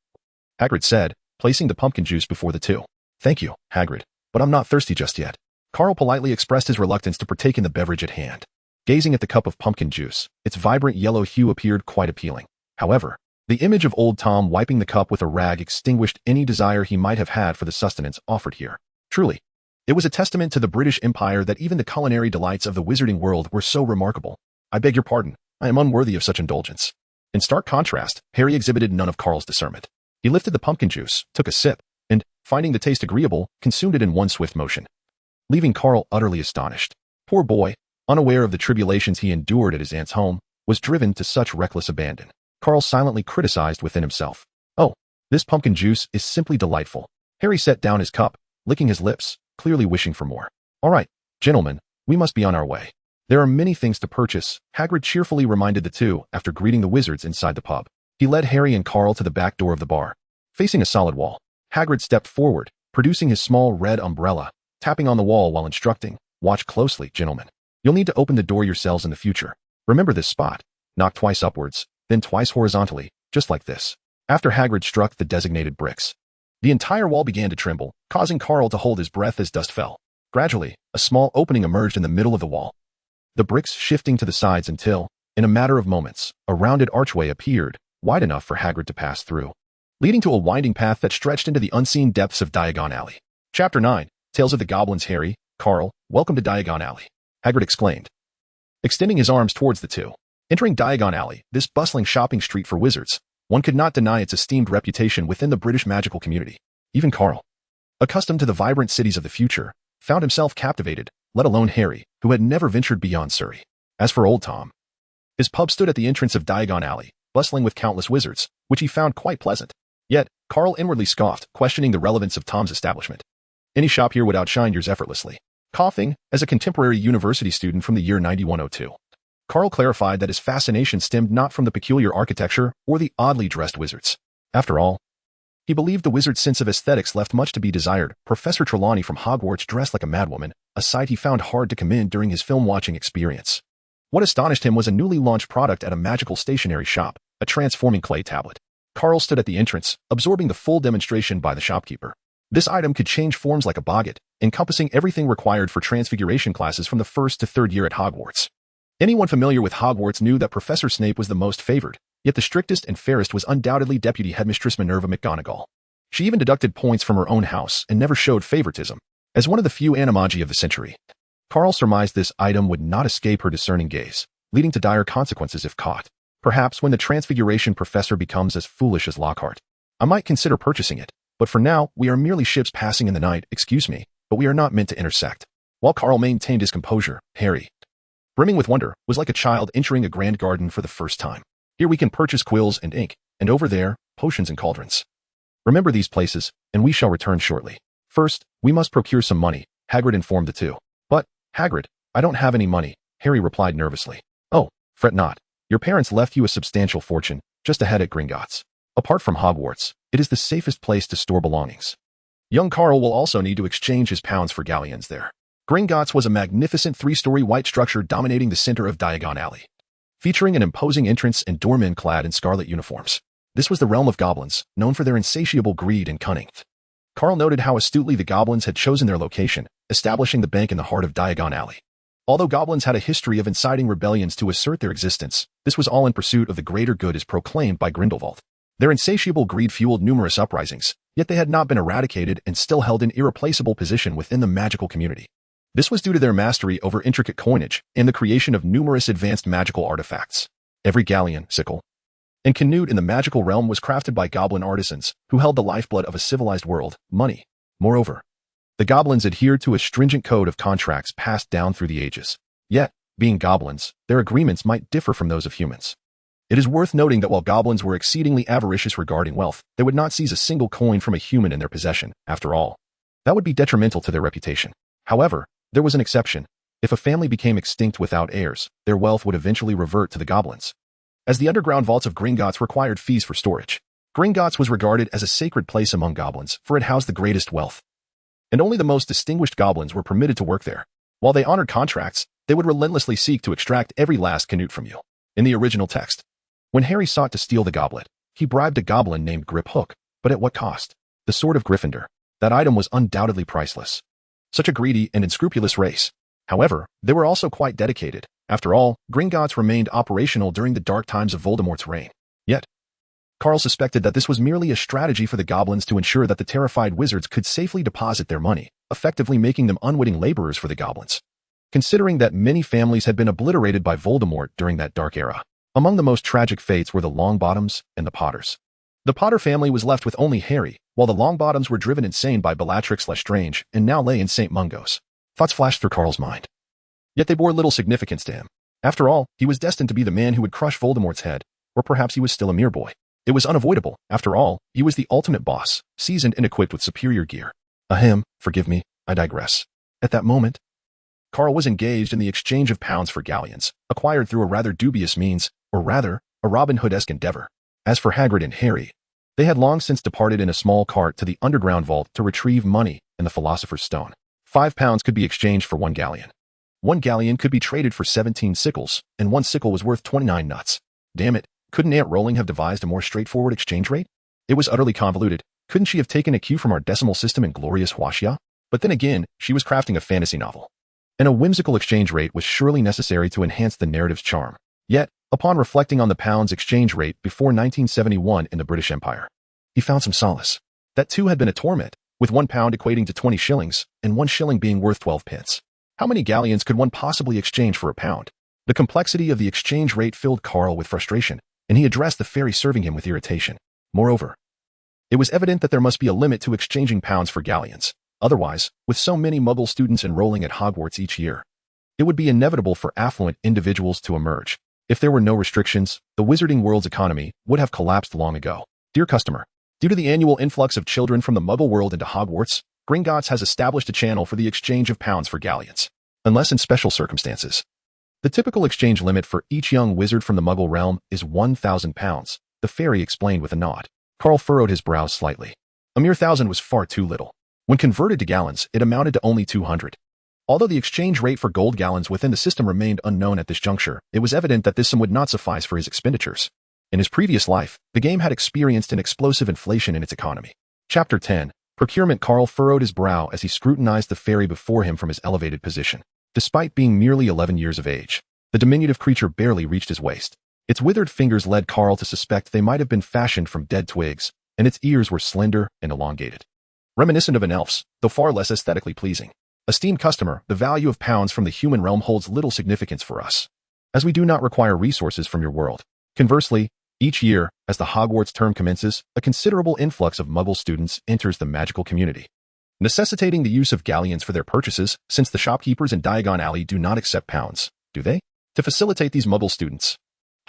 Hagrid said, placing the pumpkin juice before the two. Thank you, Hagrid, but I'm not thirsty just yet. Carl politely expressed his reluctance to partake in the beverage at hand. Gazing at the cup of pumpkin juice, its vibrant yellow hue appeared quite appealing. However, the image of old Tom wiping the cup with a rag extinguished any desire he might have had for the sustenance offered here. Truly, it was a testament to the British Empire that even the culinary delights of the wizarding world were so remarkable. I beg your pardon, I am unworthy of such indulgence. In stark contrast, Harry exhibited none of Carl's discernment. He lifted the pumpkin juice, took a sip, and, finding the taste agreeable, consumed it in one swift motion, leaving Carl utterly astonished. Poor boy, unaware of the tribulations he endured at his aunt's home, was driven to such reckless abandon. Carl silently criticized within himself. Oh, this pumpkin juice is simply delightful. Harry set down his cup, licking his lips, clearly wishing for more. All right, gentlemen, we must be on our way. There are many things to purchase, Hagrid cheerfully reminded the two after greeting the wizards inside the pub. He led Harry and Carl to the back door of the bar. Facing a solid wall, Hagrid stepped forward, producing his small red umbrella, tapping on the wall while instructing, watch closely, gentlemen. You'll need to open the door yourselves in the future. Remember this spot. Knock twice upwards, then twice horizontally, just like this. After Hagrid struck the designated bricks, the entire wall began to tremble, causing Carl to hold his breath as dust fell. Gradually, a small opening emerged in the middle of the wall, the bricks shifting to the sides until, in a matter of moments, a rounded archway appeared, wide enough for Hagrid to pass through, leading to a winding path that stretched into the unseen depths of Diagon Alley. Chapter 9, Tales of the Goblins. Harry, Carl, welcome to Diagon Alley, Hagrid exclaimed, extending his arms towards the two. Entering Diagon Alley, this bustling shopping street for wizards, one could not deny its esteemed reputation within the British magical community. Even Carl, accustomed to the vibrant cities of the future, found himself captivated, let alone Harry, who had never ventured beyond Surrey. As for old Tom, his pub stood at the entrance of Diagon Alley, bustling with countless wizards, which he found quite pleasant. Yet, Carl inwardly scoffed, questioning the relevance of Tom's establishment. Any shop here would outshine yours effortlessly. Coughing, as a contemporary university student from the year 9102. Carl clarified that his fascination stemmed not from the peculiar architecture or the oddly dressed wizards. After all, he believed the wizard's sense of aesthetics left much to be desired. Professor Trelawney from Hogwarts dressed like a madwoman, a sight he found hard to commend during his film-watching experience. What astonished him was a newly launched product at a magical stationery shop, a transforming clay tablet. Carl stood at the entrance, absorbing the full demonstration by the shopkeeper. This item could change forms like a boggart, encompassing everything required for transfiguration classes from the first to third year at Hogwarts. Anyone familiar with Hogwarts knew that Professor Snape was the most favored, yet the strictest and fairest was undoubtedly Deputy Headmistress Minerva McGonagall. She even deducted points from her own house and never showed favoritism. As one of the few animagi of the century, Carl surmised this item would not escape her discerning gaze, leading to dire consequences if caught. Perhaps when the Transfiguration Professor becomes as foolish as Lockhart, I might consider purchasing it, but for now, we are merely ships passing in the night, excuse me, but we are not meant to intersect. While Carl maintained his composure, Harry, brimming with wonder, was like a child entering a grand garden for the first time. Here we can purchase quills and ink, and over there, potions and cauldrons. Remember these places, and we shall return shortly. First, we must procure some money, Hagrid informed the two. But, Hagrid, I don't have any money, Harry replied nervously. Oh, fret not. Your parents left you a substantial fortune, just ahead at Gringotts. Apart from Hogwarts, it is the safest place to store belongings. Young Carl will also need to exchange his pounds for galleons there. Gringotts was a magnificent three-story white structure dominating the center of Diagon Alley, featuring an imposing entrance and doormen clad in scarlet uniforms. This was the realm of goblins, known for their insatiable greed and cunning. Carl noted how astutely the goblins had chosen their location, establishing the bank in the heart of Diagon Alley. Although goblins had a history of inciting rebellions to assert their existence, this was all in pursuit of the greater good as proclaimed by Grindelwald. Their insatiable greed fueled numerous uprisings, yet they had not been eradicated and still held an irreplaceable position within the magical community. This was due to their mastery over intricate coinage and the creation of numerous advanced magical artifacts. Every galleon, sickle, and canute in the magical realm was crafted by goblin artisans who held the lifeblood of a civilized world, money. Moreover, the goblins adhered to a stringent code of contracts passed down through the ages. Yet, being goblins, their agreements might differ from those of humans. It is worth noting that while goblins were exceedingly avaricious regarding wealth, they would not seize a single coin from a human in their possession, after all. That would be detrimental to their reputation. However, there was an exception. If a family became extinct without heirs, their wealth would eventually revert to the goblins. As the underground vaults of Gringotts required fees for storage, Gringotts was regarded as a sacred place among goblins, for it housed the greatest wealth. And only the most distinguished goblins were permitted to work there. While they honored contracts, they would relentlessly seek to extract every last canute from you. In the original text, when Harry sought to steal the goblet, he bribed a goblin named Grip Hook, but at what cost? The Sword of Gryffindor. That item was undoubtedly priceless. Such a greedy and unscrupulous race. However, they were also quite dedicated. After all, Gringotts remained operational during the dark times of Voldemort's reign. Yet, Carl suspected that this was merely a strategy for the goblins to ensure that the terrified wizards could safely deposit their money, effectively making them unwitting laborers for the goblins. Considering that many families had been obliterated by Voldemort during that dark era, among the most tragic fates were the Longbottoms and the Potters. The Potter family was left with only Harry, while the Longbottoms were driven insane by Bellatrix Lestrange and now lay in St. Mungo's. Thoughts flashed through Carl's mind. Yet they bore little significance to him. After all, he was destined to be the man who would crush Voldemort's head, or perhaps he was still a mere boy. It was unavoidable. After all, he was the ultimate boss, seasoned and equipped with superior gear. Ahem, forgive me, I digress. At that moment, Carl was engaged in the exchange of pounds for galleons, acquired through a rather dubious means, or rather, a Robin Hood-esque endeavor. As for Hagrid and Harry, they had long since departed in a small cart to the underground vault to retrieve money and the Philosopher's Stone. 5 pounds could be exchanged for 1 galleon. 1 galleon could be traded for 17 sickles, and 1 sickle was worth 29 nuts. Damn it, couldn't Aunt Rowling have devised a more straightforward exchange rate? It was utterly convoluted. Couldn't she have taken a cue from our decimal system in Glorious Huaxia? But then again, she was crafting a fantasy novel. And a whimsical exchange rate was surely necessary to enhance the narrative's charm. Yet, upon reflecting on the pound's exchange rate before 1971 in the British Empire, he found some solace. That too had been a torment, with 1 pound equating to 20 shillings, and 1 shilling being worth 12 pence. How many galleons could one possibly exchange for a pound? The complexity of the exchange rate filled Carl with frustration, and he addressed the fairy serving him with irritation. Moreover, it was evident that there must be a limit to exchanging pounds for galleons. Otherwise, with so many Muggle students enrolling at Hogwarts each year, it would be inevitable for affluent individuals to emerge. If there were no restrictions, the wizarding world's economy would have collapsed long ago. Dear customer, due to the annual influx of children from the Muggle world into Hogwarts, Gringotts has established a channel for the exchange of pounds for galleons, unless in special circumstances. The typical exchange limit for each young wizard from the Muggle realm is 1,000 pounds, the fairy explained with a nod. Carl furrowed his brows slightly. A mere 1,000 was far too little. When converted to gallons, it amounted to only 200. Although the exchange rate for gold gallons within the system remained unknown at this juncture, it was evident that this sum would not suffice for his expenditures. In his previous life, the game had experienced an explosive inflation in its economy. Chapter 10. Procurement. Carl furrowed his brow as he scrutinized the fairy before him from his elevated position. Despite being merely 11 years of age, the diminutive creature barely reached his waist. Its withered fingers led Carl to suspect they might have been fashioned from dead twigs, and its ears were slender and elongated, reminiscent of an elf's, though far less aesthetically pleasing. Esteemed customer, the value of pounds from the human realm holds little significance for us, as we do not require resources from your world. Conversely, each year, as the Hogwarts term commences, a considerable influx of Muggle students enters the magical community, necessitating the use of galleons for their purchases, since the shopkeepers in Diagon Alley do not accept pounds, do they? To facilitate these Muggle students,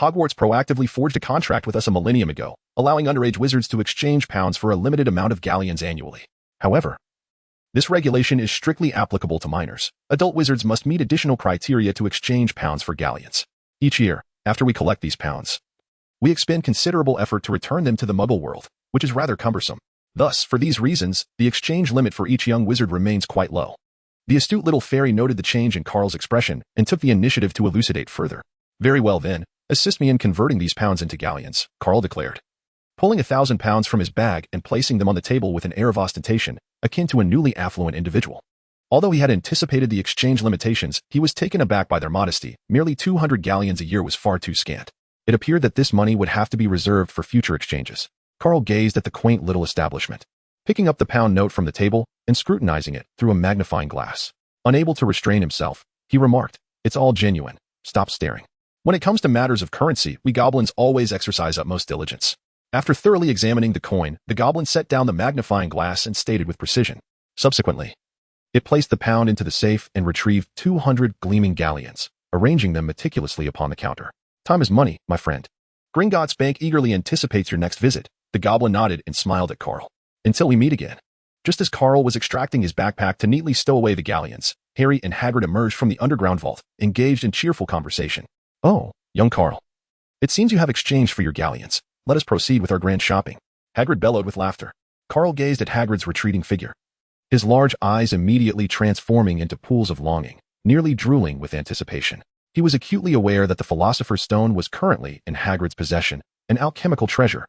Hogwarts proactively forged a contract with us a millennium ago, allowing underage wizards to exchange pounds for a limited amount of galleons annually. However, this regulation is strictly applicable to minors. Adult wizards must meet additional criteria to exchange pounds for galleons. Each year, after we collect these pounds, we expend considerable effort to return them to the Muggle world, which is rather cumbersome. Thus, for these reasons, the exchange limit for each young wizard remains quite low. The astute little fairy noted the change in Carl's expression and took the initiative to elucidate further. Very well then, assist me in converting these pounds into galleons, Carl declared, pulling 1,000 pounds from his bag and placing them on the table with an air of ostentation, akin to a newly affluent individual. Although he had anticipated the exchange limitations, he was taken aback by their modesty. Merely 200 galleons a year was far too scant. It appeared that this money would have to be reserved for future exchanges. Carl gazed at the quaint little establishment, picking up the pound note from the table and scrutinizing it through a magnifying glass. Unable to restrain himself, he remarked, "It's all genuine. Stop staring. When it comes to matters of currency, we goblins always exercise utmost diligence." After thoroughly examining the coin, the goblin set down the magnifying glass and stated with precision. Subsequently, it placed the pound into the safe and retrieved 200 gleaming galleons, arranging them meticulously upon the counter. "Time is money, my friend. Gringotts Bank eagerly anticipates your next visit." The goblin nodded and smiled at Carl. "Until we meet again." Just as Carl was extracting his backpack to neatly stow away the galleons, Harry and Hagrid emerged from the underground vault, engaged in cheerful conversation. "Oh, young Carl. It seems you have exchanged for your galleons. Let us proceed with our grand shopping." Hagrid bellowed with laughter. Carl gazed at Hagrid's retreating figure, his large eyes immediately transforming into pools of longing, nearly drooling with anticipation. He was acutely aware that the Philosopher's Stone was currently in Hagrid's possession, an alchemical treasure.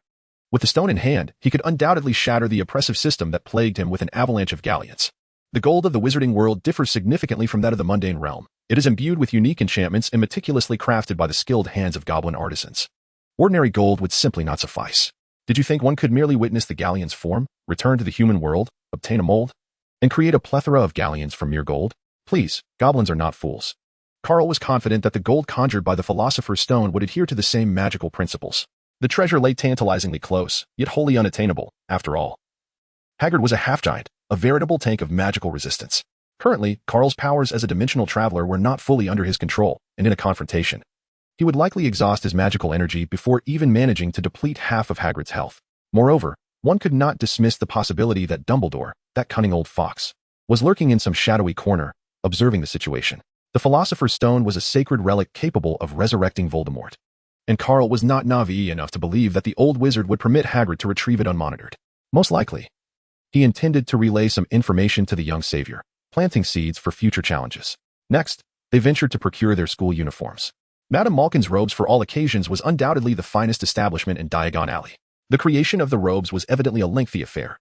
With the stone in hand, he could undoubtedly shatter the oppressive system that plagued him with an avalanche of galleons. The gold of the wizarding world differs significantly from that of the mundane realm. It is imbued with unique enchantments and meticulously crafted by the skilled hands of goblin artisans. Ordinary gold would simply not suffice. Did you think one could merely witness the galleon's form, return to the human world, obtain a mold, and create a plethora of galleons from mere gold? Please, goblins are not fools. Carl was confident that the gold conjured by the Philosopher's Stone would adhere to the same magical principles. The treasure lay tantalizingly close, yet wholly unattainable, after all. Hagrid was a half-giant, a veritable tank of magical resistance. Currently, Carl's powers as a dimensional traveler were not fully under his control, and in a confrontation, he would likely exhaust his magical energy before even managing to deplete half of Hagrid's health. Moreover, one could not dismiss the possibility that Dumbledore, that cunning old fox, was lurking in some shadowy corner, observing the situation. The Philosopher's Stone was a sacred relic capable of resurrecting Voldemort, and Carl was not naive enough to believe that the old wizard would permit Hagrid to retrieve it unmonitored. Most likely, he intended to relay some information to the young savior, planting seeds for future challenges. Next, they ventured to procure their school uniforms. Madame Malkin's robes for all occasions was undoubtedly the finest establishment in Diagon Alley. The creation of the robes was evidently a lengthy affair,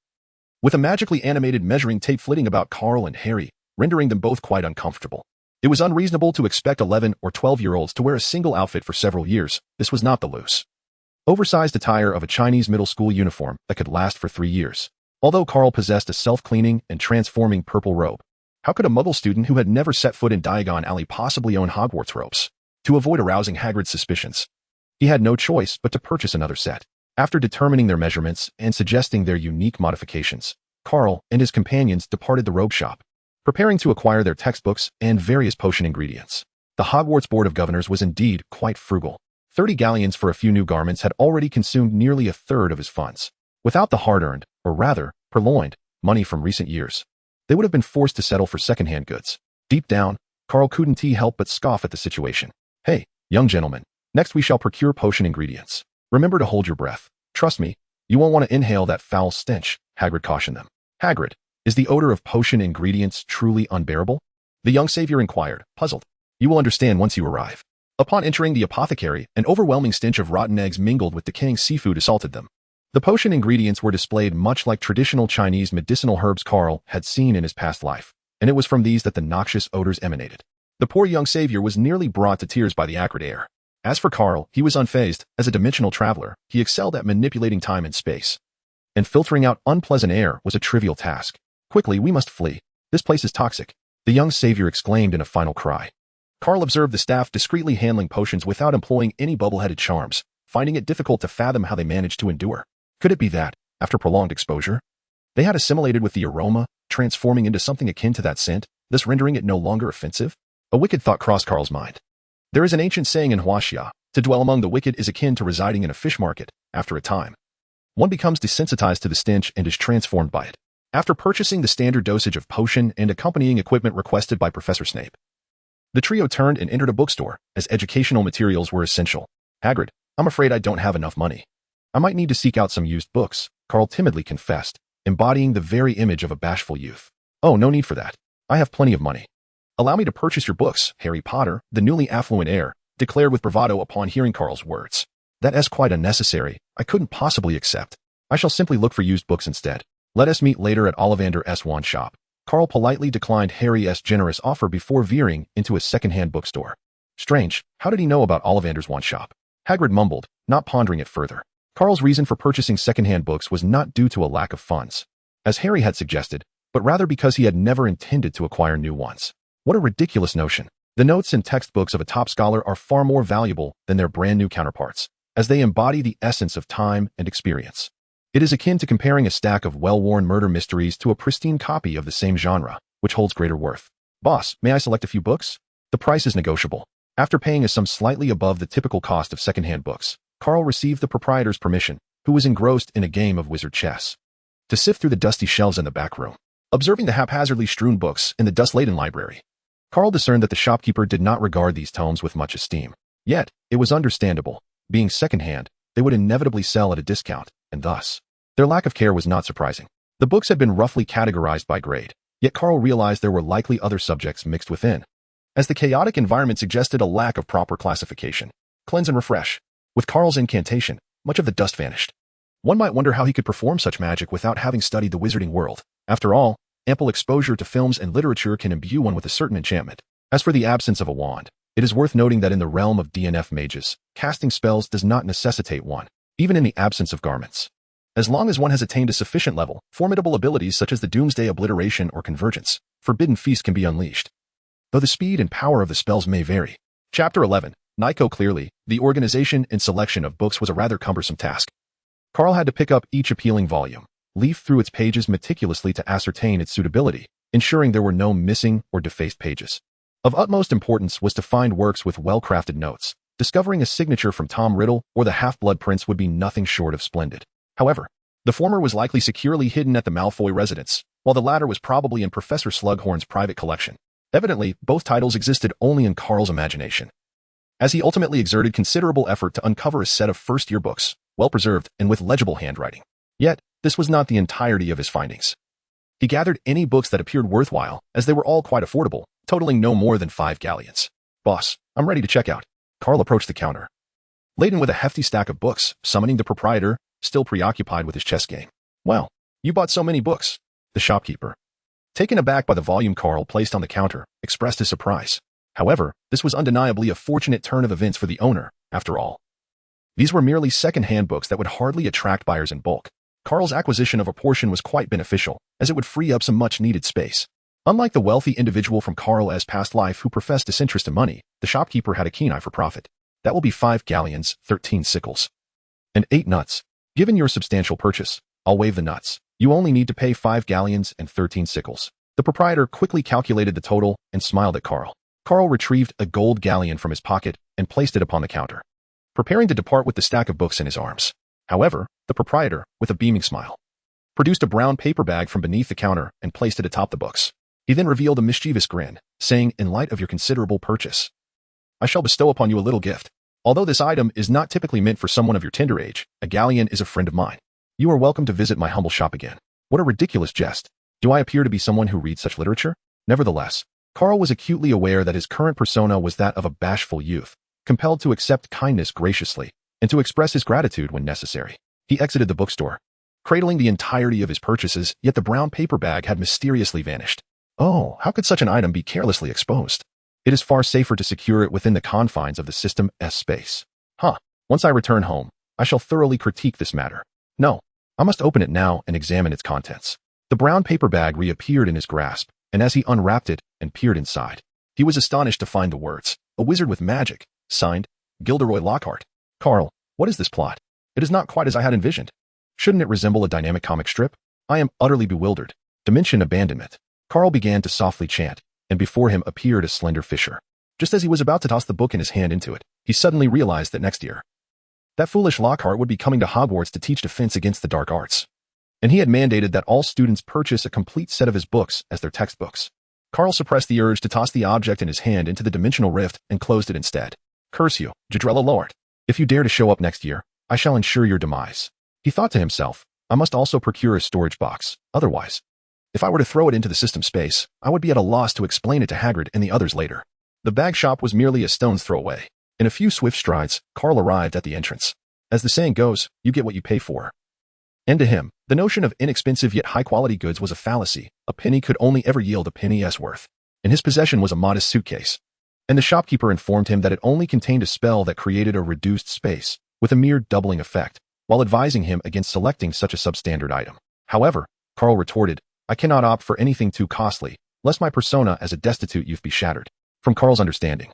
with a magically animated measuring tape flitting about Carl and Harry, rendering them both quite uncomfortable. It was unreasonable to expect 11 or 12-year-olds to wear a single outfit for several years. This was not the loose, oversized attire of a Chinese middle school uniform that could last for 3 years. Although Carl possessed a self-cleaning and transforming purple robe, how could a Muggle student who had never set foot in Diagon Alley possibly own Hogwarts robes? To avoid arousing Hagrid's suspicions, he had no choice but to purchase another set. After determining their measurements and suggesting their unique modifications, Carl and his companions departed the robe shop, preparing to acquire their textbooks and various potion ingredients. The Hogwarts Board of Governors was indeed quite frugal. 30 galleons for a few new garments had already consumed nearly a third of his funds. Without the hard-earned, or rather, purloined, money from recent years, they would have been forced to settle for second-hand goods. Deep down, Carl couldn't help but scoff at the situation. "Hey, young gentlemen, next we shall procure potion ingredients. Remember to hold your breath. Trust me, you won't want to inhale that foul stench," Hagrid cautioned them. "Hagrid, is the odor of potion ingredients truly unbearable?" the young savior inquired, puzzled. "You will understand once you arrive." Upon entering the apothecary, an overwhelming stench of rotten eggs mingled with decaying seafood assaulted them. The potion ingredients were displayed much like traditional Chinese medicinal herbs Carl had seen in his past life, and it was from these that the noxious odors emanated. The poor young savior was nearly brought to tears by the acrid air. As for Carl, he was unfazed. As a dimensional traveler, he excelled at manipulating time and space, and filtering out unpleasant air was a trivial task. "Quickly, we must flee. This place is toxic," the young savior exclaimed in a final cry. Carl observed the staff discreetly handling potions without employing any bubble-headed charms, finding it difficult to fathom how they managed to endure. Could it be that, after prolonged exposure, they had assimilated with the aroma, transforming into something akin to that scent, thus rendering it no longer offensive? A wicked thought crossed Carl's mind. There is an ancient saying in Huaxia, to dwell among the wicked is akin to residing in a fish market. After a time, one becomes desensitized to the stench and is transformed by it. After purchasing the standard dosage of potion and accompanying equipment requested by Professor Snape, the trio turned and entered a bookstore, as educational materials were essential. "Hagrid, I'm afraid I don't have enough money. I might need to seek out some used books," Carl timidly confessed, embodying the very image of a bashful youth. "Oh, no need for that. I have plenty of money. Allow me to purchase your books, Harry Potter," the newly affluent heir declared with bravado upon hearing Carl's words. "That is quite unnecessary. I couldn't possibly accept. I shall simply look for used books instead. Let us meet later at Ollivanders' wand shop." Carl politely declined Harry's generous offer before veering into a second-hand bookstore. Strange, how did he know about Ollivander's wand shop? Hagrid mumbled, not pondering it further. Carl's reason for purchasing second-hand books was not due to a lack of funds, as Harry had suggested, but rather because he had never intended to acquire new ones. What a ridiculous notion. The notes and textbooks of a top scholar are far more valuable than their brand-new counterparts, as they embody the essence of time and experience. It is akin to comparing a stack of well-worn murder mysteries to a pristine copy of the same genre, which holds greater worth. Boss, may I select a few books? The price is negotiable. After paying a sum slightly above the typical cost of second-hand books, Carl received the proprietor's permission, who was engrossed in a game of wizard chess, to sift through the dusty shelves in the back room. Observing the haphazardly strewn books in the dust-laden library, Carl discerned that the shopkeeper did not regard these tomes with much esteem. Yet, it was understandable. Being second-hand, they would inevitably sell at a discount, and thus, their lack of care was not surprising. The books had been roughly categorized by grade, yet Carl realized there were likely other subjects mixed within, as the chaotic environment suggested a lack of proper classification. Cleanse and refresh. With Carl's incantation, much of the dust vanished. One might wonder how he could perform such magic without having studied the wizarding world. After all, ample exposure to films and literature can imbue one with a certain enchantment. As for the absence of a wand, it is worth noting that in the realm of DNF mages, casting spells does not necessitate one, even in the absence of garments. As long as one has attained a sufficient level, formidable abilities such as the Doomsday Obliteration or Convergence, Forbidden Feast can be unleashed, though the speed and power of the spells may vary. Chapter 11. Nico. Clearly, the organization and selection of books was a rather cumbersome task. Carl had to pick up each appealing volume, leaf through its pages meticulously to ascertain its suitability, ensuring there were no missing or defaced pages. Of utmost importance was to find works with well-crafted notes. Discovering a signature from Tom Riddle or the Half-Blood Prince would be nothing short of splendid. However, the former was likely securely hidden at the Malfoy residence, while the latter was probably in Professor Slughorn's private collection. Evidently, both titles existed only in Carl's imagination, as he ultimately exerted considerable effort to uncover a set of first-year books, well-preserved and with legible handwriting. Yet, this was not the entirety of his findings. He gathered any books that appeared worthwhile, as they were all quite affordable, totaling no more than 5 galleons. Boss, I'm ready to check out. Carl approached the counter, laden with a hefty stack of books, summoning the proprietor, still preoccupied with his chess game. Well, you bought so many books. The shopkeeper, taken aback by the volume Carl placed on the counter, expressed his surprise. However, this was undeniably a fortunate turn of events for the owner, after all. These were merely second-hand books that would hardly attract buyers in bulk. Carl's acquisition of a portion was quite beneficial, as it would free up some much-needed space. Unlike the wealthy individual from Carl's past life who professed disinterest in money, the shopkeeper had a keen eye for profit. That will be 5 galleons, 13 sickles, and 8 nuts. Given your substantial purchase, I'll waive the nuts. You only need to pay 5 galleons and 13 sickles. The proprietor quickly calculated the total and smiled at Carl. Carl retrieved a gold galleon from his pocket and placed it upon the counter, preparing to depart with the stack of books in his arms. However, the proprietor, with a beaming smile, produced a brown paper bag from beneath the counter and placed it atop the books. He then revealed a mischievous grin, saying, "In light of your considerable purchase, I shall bestow upon you a little gift. Although this item is not typically meant for someone of your tender age, a galleon is a friend of mine. You are welcome to visit my humble shop again." What a ridiculous jest. Do I appear to be someone who reads such literature? Nevertheless, Carl was acutely aware that his current persona was that of a bashful youth, compelled to accept kindness graciously, and to express his gratitude when necessary. He exited the bookstore, cradling the entirety of his purchases, yet the brown paper bag had mysteriously vanished. Oh, how could such an item be carelessly exposed? It is far safer to secure it within the confines of the system's space. Once I return home, I shall thoroughly critique this matter. No, I must open it now and examine its contents. The brown paper bag reappeared in his grasp, and as he unwrapped it and peered inside, he was astonished to find the words, "A Wizard with Magic," signed, Gilderoy Lockhart. Carl, what is this plot? It is not quite as I had envisioned. Shouldn't it resemble a dynamic comic strip? I am utterly bewildered. Dimension abandonment. Carl began to softly chant, and before him appeared a slender fissure. Just as he was about to toss the book in his hand into it, he suddenly realized that next year, that foolish Lockhart would be coming to Hogwarts to teach defense against the dark arts, and he had mandated that all students purchase a complete set of his books as their textbooks. Carl suppressed the urge to toss the object in his hand into the dimensional rift and closed it instead. Curse you, Jadrella Lord. If you dare to show up next year, I shall ensure your demise. He thought to himself, I must also procure a storage box, otherwise, if I were to throw it into the system space, I would be at a loss to explain it to Hagrid and the others later. The bag shop was merely a stone's throw away. In a few swift strides, Carl arrived at the entrance. As the saying goes, you get what you pay for. And to him, The notion of inexpensive yet high-quality goods was a fallacy. A penny could only ever yield a penny's worth. In his possession was a modest suitcase, and the shopkeeper informed him that it only contained a spell that created a reduced space, with a mere doubling effect, while advising him against selecting such a substandard item. However, Carl retorted, I cannot opt for anything too costly, lest my persona as a destitute youth be shattered. From Carl's understanding,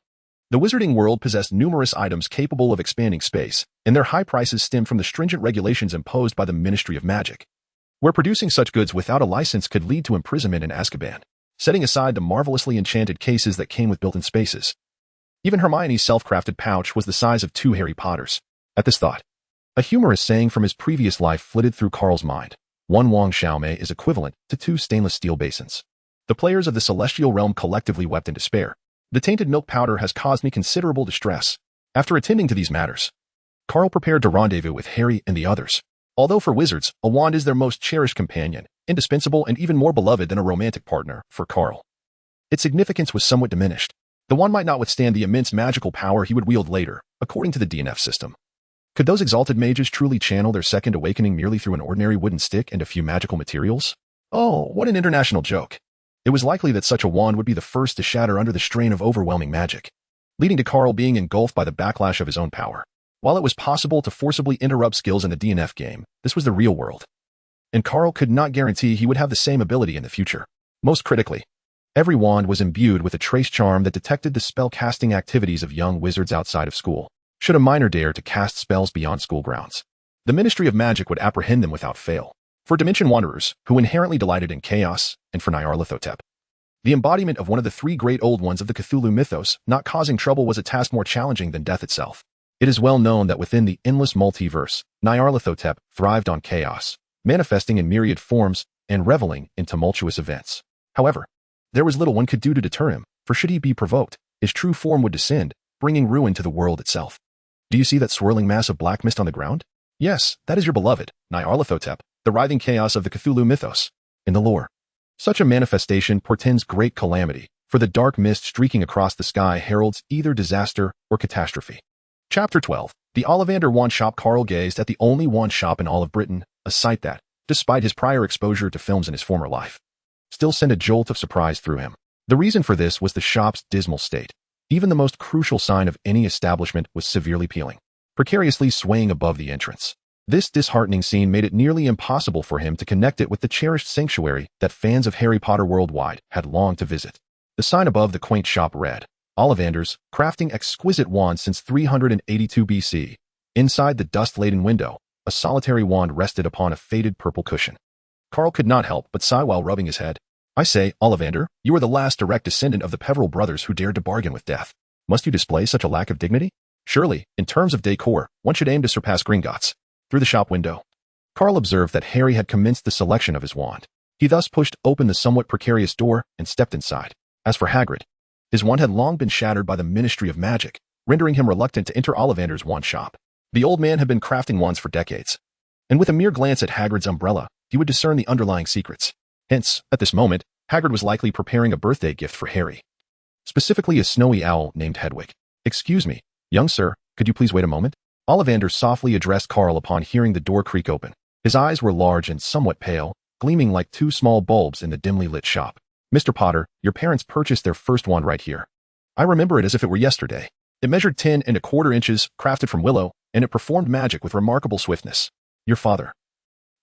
the wizarding world possessed numerous items capable of expanding space, and their high prices stemmed from the stringent regulations imposed by the Ministry of Magic, where producing such goods without a license could lead to imprisonment in Azkaban, setting aside the marvelously enchanted cases that came with built-in spaces. Even Hermione's self-crafted pouch was the size of 2 Harry Potters. At this thought, a humorous saying from his previous life flitted through Carl's mind. 1 Wang Xiaomei is equivalent to 2 stainless steel basins. The players of the celestial realm collectively wept in despair. The tainted milk powder has caused me considerable distress. After attending to these matters, Carl prepared to rendezvous with Harry and the others. Although for wizards, a wand is their most cherished companion, indispensable and even more beloved than a romantic partner, for Carl, its significance was somewhat diminished. The wand might not withstand the immense magical power he would wield later, according to the DNF system. Could those exalted mages truly channel their second awakening merely through an ordinary wooden stick and a few magical materials? Oh, what an international joke. It was likely that such a wand would be the first to shatter under the strain of overwhelming magic, leading to Carl being engulfed by the backlash of his own power. While it was possible to forcibly interrupt skills in the DNF game, this was the real world, and Carl could not guarantee he would have the same ability in the future. Most critically, every wand was imbued with a trace charm that detected the spell-casting activities of young wizards outside of school. Should a minor dare to cast spells beyond school grounds, the Ministry of Magic would apprehend them without fail. For Dimension Wanderers, who inherently delighted in chaos, and for Nyarlathotep, the embodiment of one of the 3 great old ones of the Cthulhu mythos, not causing trouble was a task more challenging than death itself. It is well known that within the endless multiverse, Nyarlathotep thrived on chaos, manifesting in myriad forms and reveling in tumultuous events. However, there was little one could do to deter him, for should he be provoked, his true form would descend, bringing ruin to the world itself. Do you see that swirling mass of black mist on the ground? Yes, that is your beloved, Nyarlathotep, the writhing chaos of the Cthulhu mythos. In the lore, such a manifestation portends great calamity, for the dark mist streaking across the sky heralds either disaster or catastrophe. Chapter 12. The Ollivander Wand Shop. Carl gazed at the only wand shop in all of Britain, a sight that, despite his prior exposure to films in his former life, still sent a jolt of surprise through him. The reason for this was the shop's dismal state. Even the most crucial sign of any establishment was severely peeling, precariously swaying above the entrance. This disheartening scene made it nearly impossible for him to connect it with the cherished sanctuary that fans of Harry Potter worldwide had longed to visit. The sign above the quaint shop read, Ollivanders, crafting exquisite wands since 382 BC. Inside the dust-laden window, a solitary wand rested upon a faded purple cushion. Carl could not help but sigh while rubbing his head. I say, Ollivander, you are the last direct descendant of the Peverell brothers who dared to bargain with death. Must you display such a lack of dignity? Surely, in terms of decor, one should aim to surpass Gringotts. Through the shop window, Carl observed that Harry had commenced the selection of his wand. He thus pushed open the somewhat precarious door and stepped inside. As for Hagrid, his wand had long been shattered by the Ministry of Magic, rendering him reluctant to enter Ollivander's wand shop. The old man had been crafting wands for decades, and with a mere glance at Hagrid's umbrella, he would discern the underlying secrets. Hence, at this moment, Hagrid was likely preparing a birthday gift for Harry, specifically a snowy owl named Hedwig. Excuse me, young sir, could you please wait a moment? Ollivander softly addressed Carl upon hearing the door creak open. His eyes were large and somewhat pale, gleaming like 2 small bulbs in the dimly lit shop. Mr. Potter, your parents purchased their first wand right here. I remember it as if it were yesterday. It measured 10¼ inches, crafted from willow, and it performed magic with remarkable swiftness. Your father,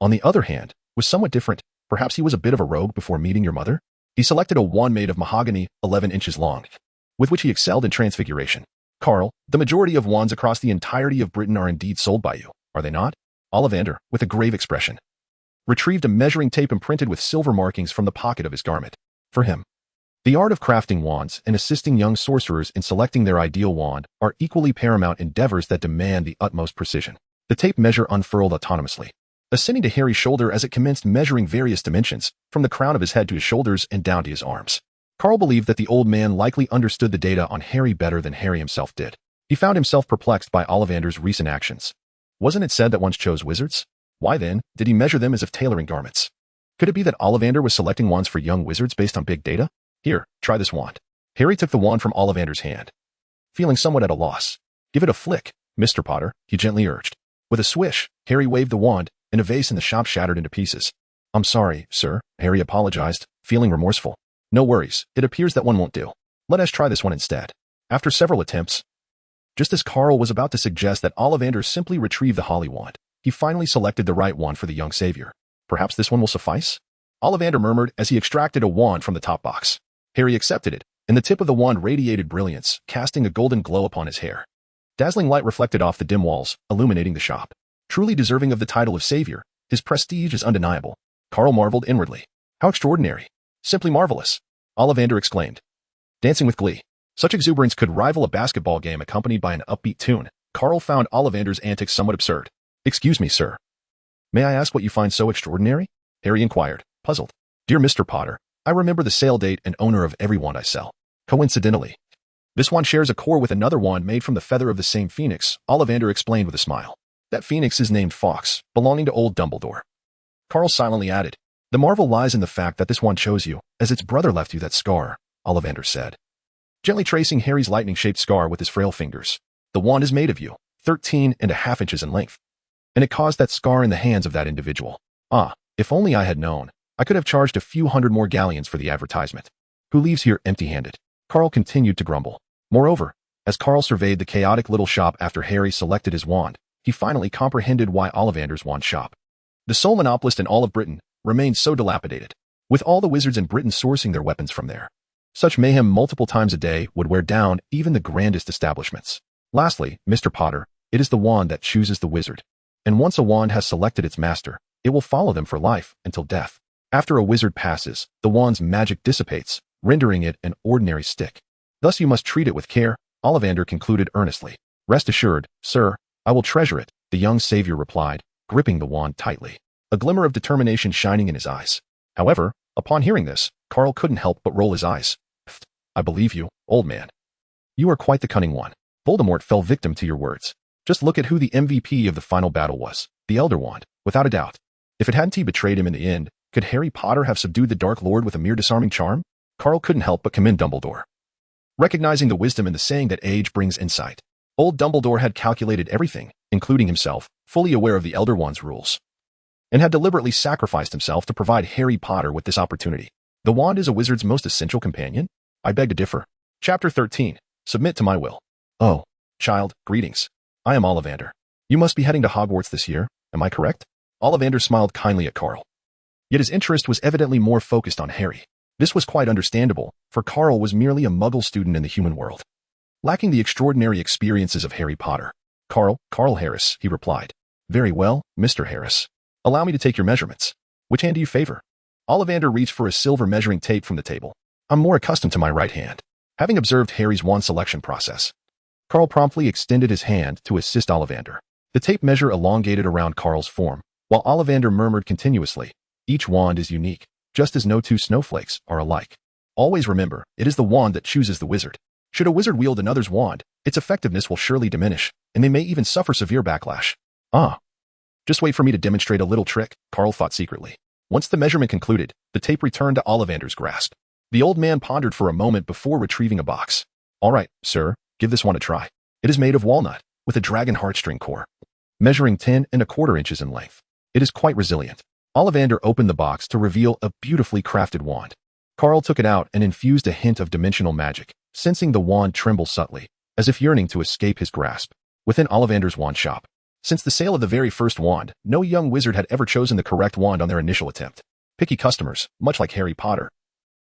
on the other hand, was somewhat different. Perhaps he was a bit of a rogue before meeting your mother? He selected a wand made of mahogany, 11 inches long, with which he excelled in transfiguration. Carl, the majority of wands across the entirety of Britain are indeed sold by you, are they not? Ollivander, with a grave expression, retrieved a measuring tape imprinted with silver markings from the pocket of his garment. For him, the art of crafting wands and assisting young sorcerers in selecting their ideal wand are equally paramount endeavors that demand the utmost precision. The tape measure unfurled autonomously, ascending to Harry's shoulder as it commenced measuring various dimensions, from the crown of his head to his shoulders and down to his arms. Carl believed that the old man likely understood the data on Harry better than Harry himself did. He found himself perplexed by Ollivander's recent actions. Wasn't it said that once chose wizards? Why then did he measure them as if tailoring garments? Could it be that Ollivander was selecting wands for young wizards based on big data? Here, try this wand. Harry took the wand from Ollivander's hand, feeling somewhat at a loss. Give it a flick, Mr. Potter, he gently urged. With a swish, Harry waved the wand, and a vase in the shop shattered into pieces. "I'm sorry, sir," Harry apologized, feeling remorseful. "No worries, it appears that one won't do. Let us try this one instead." After several attempts, just as Carl was about to suggest that Ollivander simply retrieve the Holly wand, he finally selected the right one for the young savior. "Perhaps this one will suffice?" Ollivander murmured as he extracted a wand from the top box. Harry accepted it, and the tip of the wand radiated brilliance, casting a golden glow upon his hair. Dazzling light reflected off the dim walls, illuminating the shop. Truly deserving of the title of savior, his prestige is undeniable. Carl marveled inwardly. "How extraordinary! Simply marvelous!" Ollivander exclaimed, dancing with glee. Such exuberance could rival a basketball game accompanied by an upbeat tune. Carl found Ollivander's antics somewhat absurd. "Excuse me, sir. May I ask what you find so extraordinary?" Harry inquired, puzzled. "Dear Mr. Potter, I remember the sale date and owner of every wand I sell. Coincidentally, this wand shares a core with another wand made from the feather of the same phoenix," Ollivander explained with a smile. "That phoenix is named Fawkes, belonging to old Dumbledore." Carl silently added, "The marvel lies in the fact that this wand chose you, as its brother left you that scar," Ollivander said, gently tracing Harry's lightning-shaped scar with his frail fingers. "The wand is made of you, 13.5 inches in length, and it caused that scar in the hands of that individual. Ah, if only I had known, I could have charged a few hundred more galleons for the advertisement. Who leaves here empty-handed?" Carl continued to grumble. Moreover, as Carl surveyed the chaotic little shop after Harry selected his wand, he finally comprehended why Ollivander's wand shop, the sole monopolist in all of Britain, remained so dilapidated, with all the wizards in Britain sourcing their weapons from there. Such mayhem multiple times a day would wear down even the grandest establishments. Lastly, Mr. Potter, it is the wand that chooses the wizard. And once a wand has selected its master, it will follow them for life until death. After a wizard passes, the wand's magic dissipates, rendering it an ordinary stick. Thus you must treat it with care, Ollivander concluded earnestly. "Rest assured, sir, I will treasure it," the young savior replied, gripping the wand tightly, a glimmer of determination shining in his eyes. However, upon hearing this, Carl couldn't help but roll his eyes. "I believe you, old man. You are quite the cunning one. Voldemort fell victim to your words. Just look at who the MVP of the final battle was, the Elder Wand, without a doubt. If it hadn't betrayed him in the end, could Harry Potter have subdued the Dark Lord with a mere disarming charm?" Carl couldn't help but commend Dumbledore, recognizing the wisdom in the saying that age brings insight. Old Dumbledore had calculated everything, including himself, fully aware of the Elder Wand's rules, and had deliberately sacrificed himself to provide Harry Potter with this opportunity. The wand is a wizard's most essential companion? I beg to differ. Chapter 13. Submit to my will. "Oh, child, greetings. I am Ollivander. You must be heading to Hogwarts this year, am I correct?" Ollivander smiled kindly at Carl. Yet his interest was evidently more focused on Harry. This was quite understandable, for Carl was merely a muggle student in the human world, lacking the extraordinary experiences of Harry Potter. Carl Harris," he replied. "Very well, Mr. Harris. Allow me to take your measurements. Which hand do you favor?" Ollivander reached for a silver measuring tape from the table. "I'm more accustomed to my right hand." Having observed Harry's wand selection process, Carl promptly extended his hand to assist Ollivander. The tape measure elongated around Carl's form, while Ollivander murmured continuously, "Each wand is unique, just as no two snowflakes are alike. Always remember, it is the wand that chooses the wizard. Should a wizard wield another's wand, its effectiveness will surely diminish, and they may even suffer severe backlash." "Ah. Just wait for me to demonstrate a little trick," Carl thought secretly. Once the measurement concluded, the tape returned to Ollivander's grasp. The old man pondered for a moment before retrieving a box. "All right, sir, give this one a try. It is made of walnut, with a dragon heartstring core, measuring 10.25 inches in length. It is quite resilient." Ollivander opened the box to reveal a beautifully crafted wand. Carl took it out and infused a hint of dimensional magic, sensing the wand tremble subtly, as if yearning to escape his grasp. Within Ollivander's wand shop, since the sale of the very first wand, no young wizard had ever chosen the correct wand on their initial attempt. Picky customers, much like Harry Potter,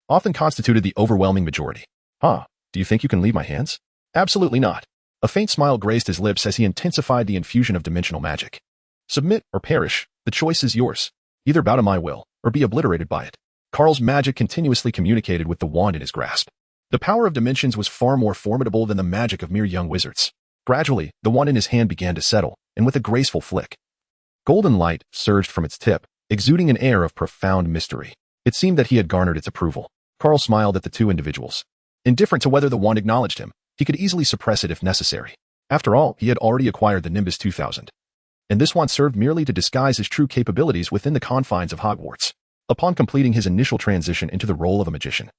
often constituted the overwhelming majority. "Huh, do you think you can leave my hands?" "Absolutely not." A faint smile graced his lips as he intensified the infusion of dimensional magic. "Submit or perish, the choice is yours. Either bow to my will, or be obliterated by it." Carl's magic continuously communicated with the wand in his grasp. The power of dimensions was far more formidable than the magic of mere young wizards. Gradually, the wand in his hand began to settle, and with a graceful flick, golden light surged from its tip, exuding an air of profound mystery. It seemed that he had garnered its approval. Carl smiled at the two individuals. Indifferent to whether the wand acknowledged him, he could easily suppress it if necessary. After all, he had already acquired the Nimbus 2000. And this wand served merely to disguise his true capabilities within the confines of Hogwarts. Upon completing his initial transition into the role of a magician,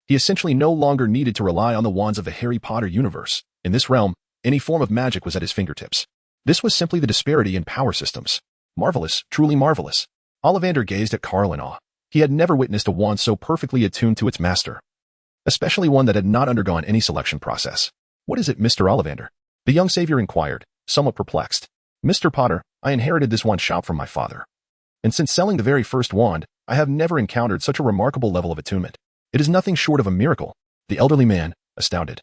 he essentially no longer needed to rely on the wands of the Harry Potter universe. In this realm, any form of magic was at his fingertips. This was simply the disparity in power systems. Marvelous, truly marvelous. Ollivander gazed at Carl in awe. He had never witnessed a wand so perfectly attuned to its master, especially one that had not undergone any selection process. What is it, Mr. Ollivander? The young savior inquired, somewhat perplexed. Mr. Potter, I inherited this wand shop from my father. And since selling the very first wand, I have never encountered such a remarkable level of attunement. It is nothing short of a miracle. The elderly man, astounded,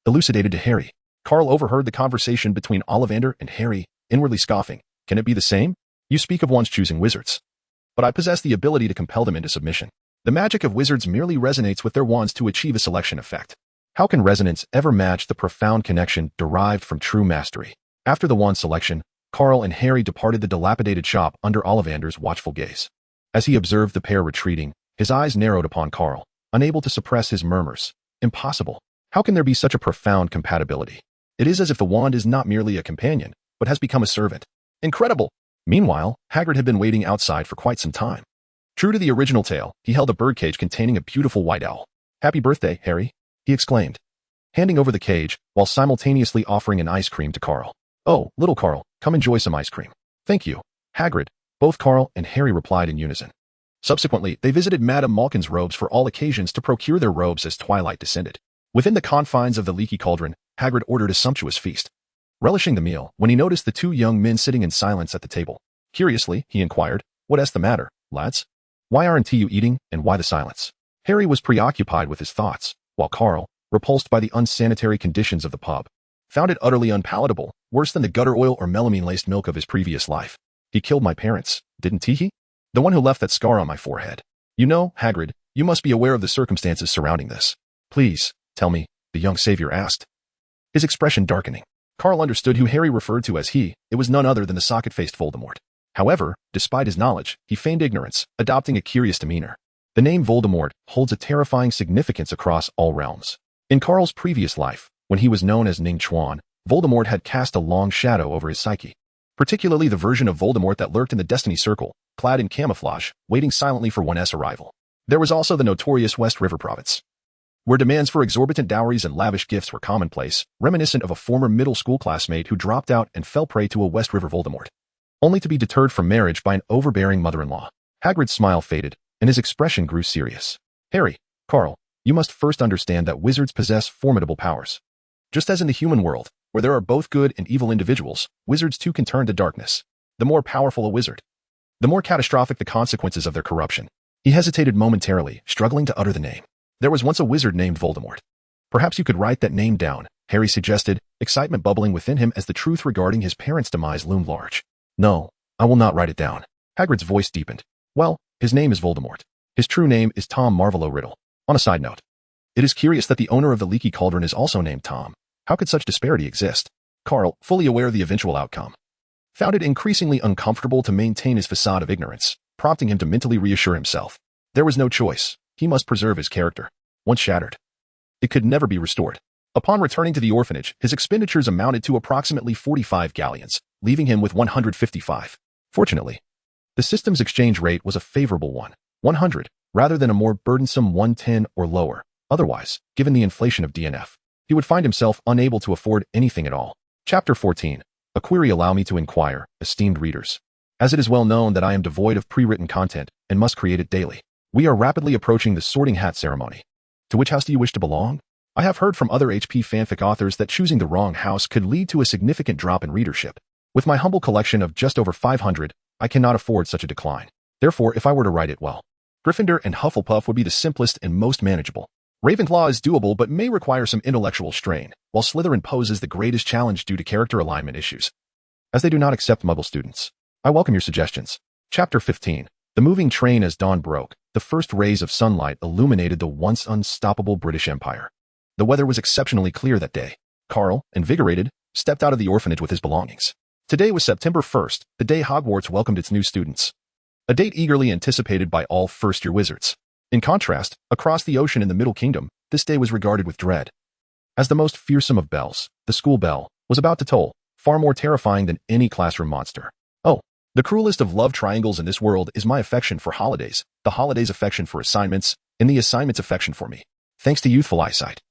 elucidated to Harry. Carl overheard the conversation between Ollivander and Harry, inwardly scoffing. Can it be the same? You speak of wands choosing wizards. But I possess the ability to compel them into submission. The magic of wizards merely resonates with their wands to achieve a selection effect. How can resonance ever match the profound connection derived from true mastery? After the wand selection, Carl and Harry departed the dilapidated shop under Ollivander's watchful gaze. As he observed the pair retreating, his eyes narrowed upon Carl, unable to suppress his murmurs. Impossible. How can there be such a profound compatibility? It is as if the wand is not merely a companion, but has become a servant. Incredible! Meanwhile, Hagrid had been waiting outside for quite some time. True to the original tale, he held a birdcage containing a beautiful white owl. Happy birthday, Harry, he exclaimed, handing over the cage while simultaneously offering an ice cream to Carl. Oh, little Carl, come enjoy some ice cream. Thank you, Hagrid. Both Carl and Harry replied in unison. Subsequently, they visited Madame Malkin's robes for all occasions to procure their robes as twilight descended. Within the confines of the leaky cauldron, Hagrid ordered a sumptuous feast. Relishing the meal, when he noticed the two young men sitting in silence at the table. Curiously, he inquired, "What's the matter, lads? Why aren't you eating, and why the silence?" Harry was preoccupied with his thoughts, while Carl, repulsed by the unsanitary conditions of the pub, found it utterly unpalatable, worse than the gutter oil or melamine-laced milk of his previous life. He killed my parents, didn't he? The one who left that scar on my forehead. You know, Hagrid, you must be aware of the circumstances surrounding this. Please, tell me, the young savior asked, his expression darkening. Carl understood who Harry referred to as he. It was none other than the socket-faced Voldemort. However, despite his knowledge, he feigned ignorance, adopting a curious demeanor. The name Voldemort holds a terrifying significance across all realms. In Carl's previous life, when he was known as Ning Chuan, Voldemort had cast a long shadow over his psyche. Particularly the version of Voldemort that lurked in the Destiny Circle, clad in camouflage, waiting silently for one's arrival. There was also the notorious West River Province, where demands for exorbitant dowries and lavish gifts were commonplace, reminiscent of a former middle school classmate who dropped out and fell prey to a West River Voldemort, only to be deterred from marriage by an overbearing mother-in-law. Hagrid's smile faded, and his expression grew serious. Harry, Carl, you must first understand that wizards possess formidable powers. Just as in the human world, where there are both good and evil individuals, wizards too can turn to darkness. The more powerful a wizard, the more catastrophic the consequences of their corruption. He hesitated momentarily, struggling to utter the name. There was once a wizard named Voldemort. Perhaps you could write that name down, Harry suggested, excitement bubbling within him as the truth regarding his parents' demise loomed large. No, I will not write it down. Hagrid's voice deepened. Well, his name is Voldemort. His true name is Tom Marvolo Riddle. On a side note, it is curious that the owner of the leaky cauldron is also named Tom. How could such disparity exist? Carl, fully aware of the eventual outcome, found it increasingly uncomfortable to maintain his facade of ignorance, prompting him to mentally reassure himself. There was no choice. He must preserve his character. Once shattered, it could never be restored. Upon returning to the orphanage, his expenditures amounted to approximately 45 galleons, leaving him with 155. Fortunately, the system's exchange rate was a favorable one, 100, rather than a more burdensome 110 or lower. Otherwise, given the inflation of DNF, he would find himself unable to afford anything at all. Chapter 14. A query allow me to inquire, esteemed readers. As it is well known that I am devoid of pre-written content and must create it daily, we are rapidly approaching the sorting hat ceremony. To which house do you wish to belong? I have heard from other HP fanfic authors that choosing the wrong house could lead to a significant drop in readership. With my humble collection of just over 500, I cannot afford such a decline. Therefore, if I were to write it well, Gryffindor and Hufflepuff would be the simplest and most manageable. Ravenclaw is doable but may require some intellectual strain, while Slytherin poses the greatest challenge due to character alignment issues, as they do not accept Muggle students. I welcome your suggestions. Chapter 15. The moving train. As dawn broke, the first rays of sunlight illuminated the once unstoppable British Empire. The weather was exceptionally clear that day. Carl, invigorated, stepped out of the orphanage with his belongings. Today was September 1st, the day Hogwarts welcomed its new students, a date eagerly anticipated by all first-year wizards. In contrast, across the ocean in the Middle Kingdom, this day was regarded with dread. As the most fearsome of bells, the school bell was about to toll, far more terrifying than any classroom monster. Oh, the cruelest of love triangles in this world is my affection for holidays, the holidays' affection for assignments, and the assignments' affection for me. Thanks to youthful eyesight,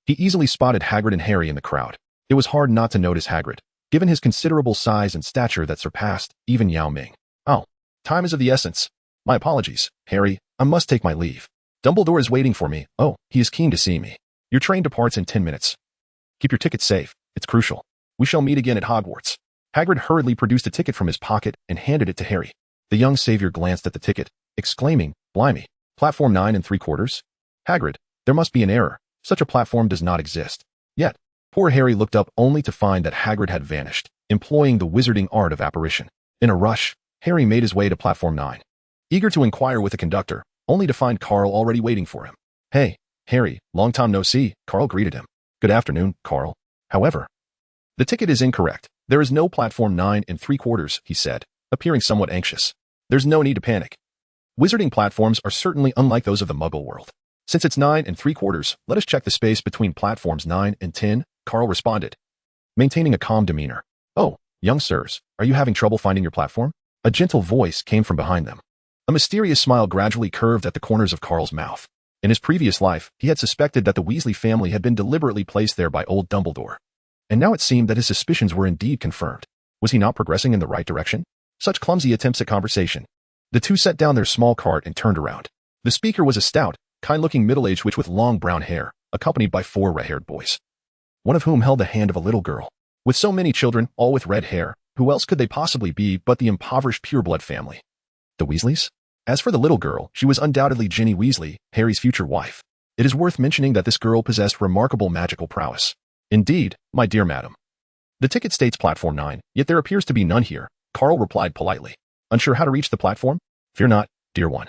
he easily spotted Hagrid and Harry in the crowd. It was hard not to notice Hagrid, given his considerable size and stature that surpassed even Yao Ming. Oh, time is of the essence. My apologies, Harry, I must take my leave. Dumbledore is waiting for me. Oh, he is keen to see me. Your train departs in 10 minutes. Keep your ticket safe, it's crucial. We shall meet again at Hogwarts. Hagrid hurriedly produced a ticket from his pocket and handed it to Harry. The young savior glanced at the ticket, exclaiming, "Blimey, platform 9 3/4? Hagrid, there must be an error. Such a platform does not exist." Yet, poor Harry looked up only to find that Hagrid had vanished, employing the wizarding art of apparition. In a rush, Harry made his way to platform 9, eager to inquire with the conductor, only to find Carl already waiting for him. "Hey, Harry, long time no see," Carl greeted him. "Good afternoon, Carl. However, the ticket is incorrect. There is no platform 9 3/4, he said, appearing somewhat anxious. "There's no need to panic. Wizarding platforms are certainly unlike those of the Muggle world. Since it's 9 3/4, let us check the space between platforms 9 and 10, Carl responded, maintaining a calm demeanor. "Oh, young sirs, are you having trouble finding your platform?" A gentle voice came from behind them. A mysterious smile gradually curved at the corners of Carl's mouth. In his previous life, he had suspected that the Weasley family had been deliberately placed there by old Dumbledore. And now it seemed that his suspicions were indeed confirmed. Was he not progressing in the right direction? Such clumsy attempts at conversation. The two set down their small cart and turned around. The speaker was a stout, kind-looking middle-aged witch with long brown hair, accompanied by 4 red-haired boys, one of whom held the hand of a little girl. With so many children, all with red hair, who else could they possibly be but the impoverished pureblood family? The Weasleys? As for the little girl, she was undoubtedly Ginny Weasley, Harry's future wife. It is worth mentioning that this girl possessed remarkable magical prowess. "Indeed, my dear madam. The ticket states platform 9, yet there appears to be none here," Carl replied politely. "Unsure how to reach the platform? Fear not, dear one.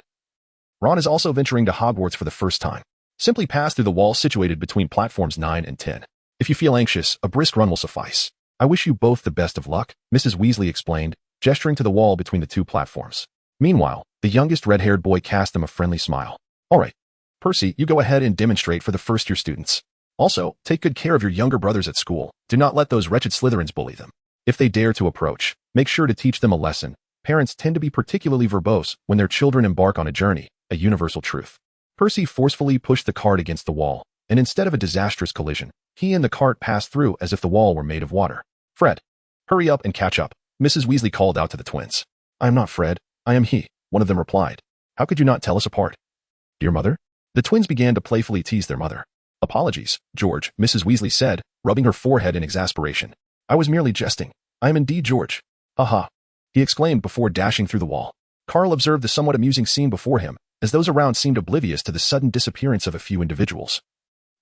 Ron is also venturing to Hogwarts for the first time. Simply pass through the wall situated between platforms 9 and 10. If you feel anxious, a brisk run will suffice. I wish you both the best of luck," Mrs. Weasley explained, gesturing to the wall between the 2 platforms. Meanwhile, the youngest red-haired boy cast them a friendly smile. "All right, Percy, you go ahead and demonstrate for the first-year students. Also, take good care of your younger brothers at school. Do not let those wretched Slytherins bully them. If they dare to approach, make sure to teach them a lesson. Parents tend to be particularly verbose when their children embark on a journey, a universal truth." Percy forcefully pushed the cart against the wall, and instead of a disastrous collision, he and the cart passed through as if the wall were made of water. "Fred, hurry up and catch up," Mrs. Weasley called out to the twins. "I am not Fred, I am he," one of them replied. "How could you not tell us apart?" "Dear mother?" The twins began to playfully tease their mother. "Apologies, George," Mrs. Weasley said, rubbing her forehead in exasperation. "I was merely jesting. I am indeed George. Ha ha," he exclaimed before dashing through the wall. Carl observed the somewhat amusing scene before him, as those around seemed oblivious to the sudden disappearance of a few individuals,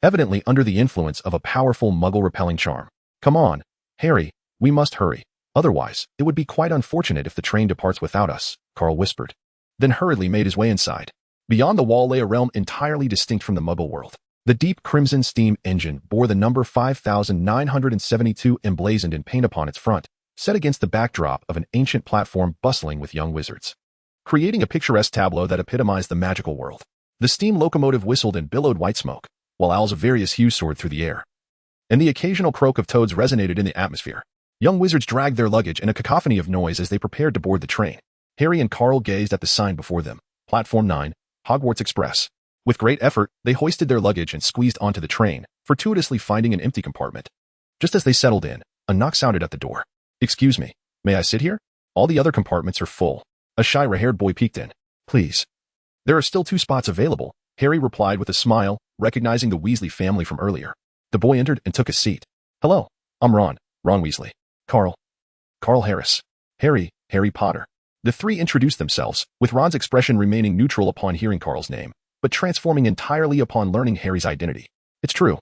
evidently under the influence of a powerful Muggle-repelling charm. "Come on, Harry, we must hurry. Otherwise, it would be quite unfortunate if the train departs without us," Carl whispered, then hurriedly made his way inside. Beyond the wall lay a realm entirely distinct from the Muggle world. The deep crimson steam engine bore the number 5972 emblazoned in paint upon its front, set against the backdrop of an ancient platform bustling with young wizards, creating a picturesque tableau that epitomized the magical world. The steam locomotive whistled and billowed white smoke, while owls of various hues soared through the air, and the occasional croak of toads resonated in the atmosphere. Young wizards dragged their luggage in a cacophony of noise as they prepared to board the train. Harry and Carl gazed at the sign before them, Platform 9, Hogwarts Express. With great effort, they hoisted their luggage and squeezed onto the train, fortuitously finding an empty compartment. Just as they settled in, a knock sounded at the door. "Excuse me, may I sit here? All the other compartments are full." A shy red-haired boy peeked in. "Please." "There are still 2 spots available," Harry replied with a smile, recognizing the Weasley family from earlier. The boy entered and took a seat. "Hello, I'm Ron Weasley. Carl Harris. Harry Potter." The 3 introduced themselves, with Ron's expression remaining neutral upon hearing Carl's name, but transforming entirely upon learning Harry's identity. "It's true.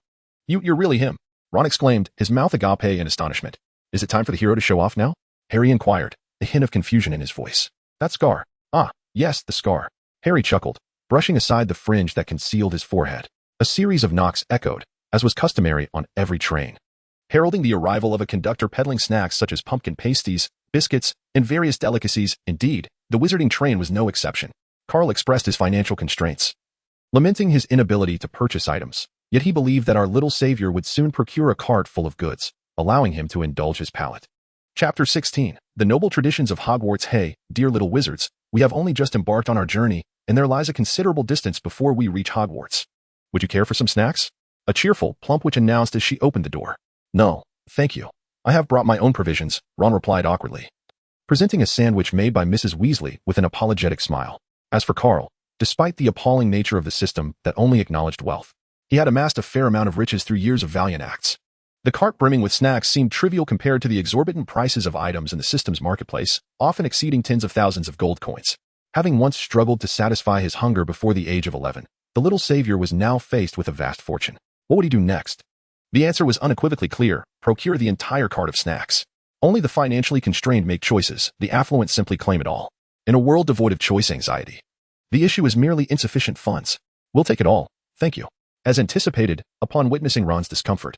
You're really him," Ron exclaimed, his mouth agape in astonishment. "Is it time for the hero to show off now?" Harry inquired, a hint of confusion in his voice. "That scar. Ah, yes, the scar." Harry chuckled, brushing aside the fringe that concealed his forehead. A series of knocks echoed, as was customary on every train, heralding the arrival of a conductor peddling snacks such as pumpkin pasties, biscuits, and various delicacies. Indeed, the wizarding train was no exception. Carl expressed his financial constraints, lamenting his inability to purchase items, yet he believed that our little savior would soon procure a cart full of goods, allowing him to indulge his palate. Chapter 16. The Noble Traditions of Hogwarts. Hey, dear little wizards, we have only just embarked on our journey, and there lies a considerable distance before we reach Hogwarts. Would you care for some snacks? A cheerful, plump witch announced as she opened the door. "No, thank you. I have brought my own provisions, Ron replied awkwardly, presenting a sandwich made by Mrs. Weasley with an apologetic smile. As for Carl, despite the appalling nature of the system that only acknowledged wealth, he had amassed a fair amount of riches through years of valiant acts. The cart brimming with snacks seemed trivial compared to the exorbitant prices of items in the system's marketplace, often exceeding tens of thousands of gold coins. Having once struggled to satisfy his hunger before the age of 11, the little savior was now faced with a vast fortune. What would he do next? The answer was unequivocally clear: procure the entire cart of snacks. Only the financially constrained make choices, the affluent simply claim it all. In a world devoid of choice anxiety, the issue is merely insufficient funds. We'll take it all, thank you. As anticipated, upon witnessing Ron's discomfort,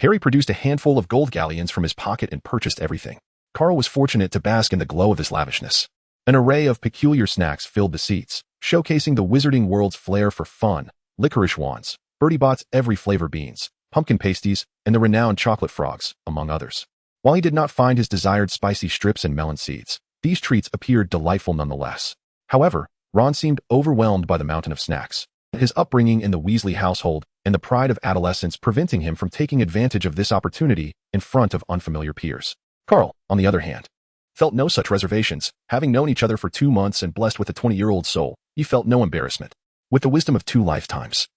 Harry produced a handful of gold galleons from his pocket and purchased everything. Carl was fortunate to bask in the glow of this lavishness. An array of peculiar snacks filled the seats, showcasing the wizarding world's flair for fun: licorice wands, Bertie Bott's every flavor beans, pumpkin pasties, and the renowned chocolate frogs, among others. While he did not find his desired spicy strips and melon seeds, these treats appeared delightful nonetheless. However, Ron seemed overwhelmed by the mountain of snacks, his upbringing in the Weasley household and the pride of adolescence preventing him from taking advantage of this opportunity in front of unfamiliar peers. Carl, on the other hand, felt no such reservations. Having known each other for 2 months and blessed with a 20-year-old soul, he felt no embarrassment. With the wisdom of 2 lifetimes,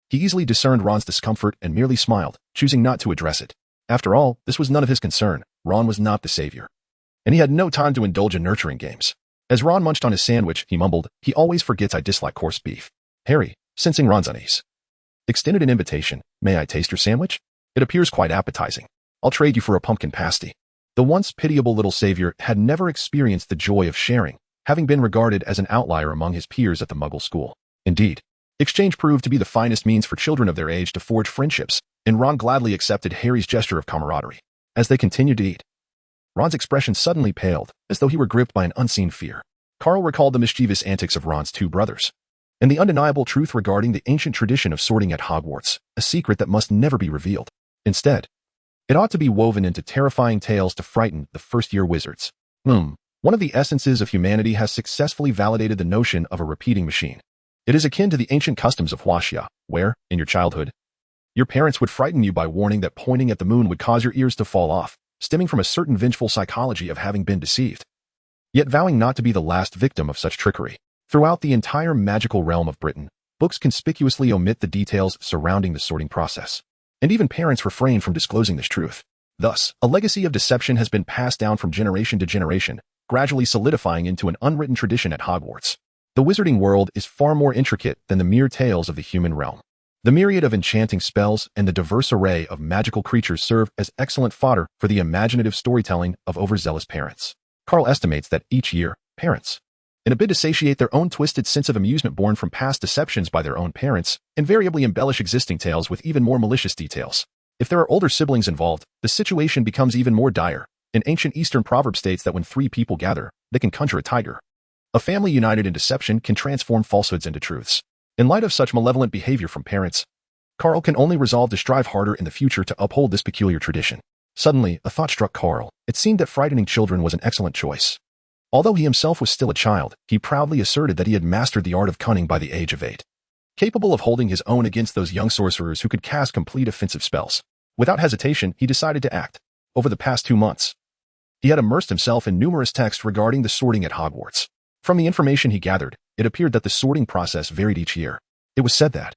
he easily discerned Ron's discomfort and merely smiled, choosing not to address it. After all, this was none of his concern. Ron was not the savior, and he had no time to indulge in nurturing games. As Ron munched on his sandwich, he mumbled, "He always forgets I dislike coarse beef." Harry, sensing Ron's unease, extended an invitation. "May I taste your sandwich? It appears quite appetizing. I'll trade you for a pumpkin pasty." The once pitiable little savior had never experienced the joy of sharing, having been regarded as an outlier among his peers at the Muggle school. Indeed, exchange proved to be the finest means for children of their age to forge friendships, and Ron gladly accepted Harry's gesture of camaraderie. As they continued to eat, Ron's expression suddenly paled, as though he were gripped by an unseen fear. Carl recalled the mischievous antics of Ron's 2 brothers, and the undeniable truth regarding the ancient tradition of sorting at Hogwarts, a secret that must never be revealed. Instead, it ought to be woven into terrifying tales to frighten the first-year wizards. One of the essences of humanity has successfully validated the notion of a repeating machine. It is akin to the ancient customs of Huaxia, where, in your childhood, your parents would frighten you by warning that pointing at the moon would cause your ears to fall off, stemming from a certain vengeful psychology of having been deceived. Yet vowing not to be the last victim of such trickery, throughout the entire magical realm of Britain, books conspicuously omit the details surrounding the sorting process, and even parents refrain from disclosing this truth. Thus, a legacy of deception has been passed down from generation to generation, gradually solidifying into an unwritten tradition at Hogwarts. The wizarding world is far more intricate than the mere tales of the human realm. The myriad of enchanting spells and the diverse array of magical creatures serve as excellent fodder for the imaginative storytelling of overzealous parents. Carl estimates that each year, parents, in a bid to satiate their own twisted sense of amusement born from past deceptions by their own parents, invariably embellish existing tales with even more malicious details. If there are older siblings involved, the situation becomes even more dire. An ancient Eastern proverb states that when 3 people gather, they can conjure a tiger. A family united in deception can transform falsehoods into truths. In light of such malevolent behavior from parents, Carl can only resolve to strive harder in the future to uphold this peculiar tradition. Suddenly, a thought struck Carl. It seemed that frightening children was an excellent choice. Although he himself was still a child, he proudly asserted that he had mastered the art of cunning by the age of 8. Capable of holding his own against those young sorcerers who could cast complete offensive spells. Without hesitation, he decided to act. Over the past 2 months, he had immersed himself in numerous texts regarding the sorting at Hogwarts. From the information he gathered, it appeared that the sorting process varied each year. It was said that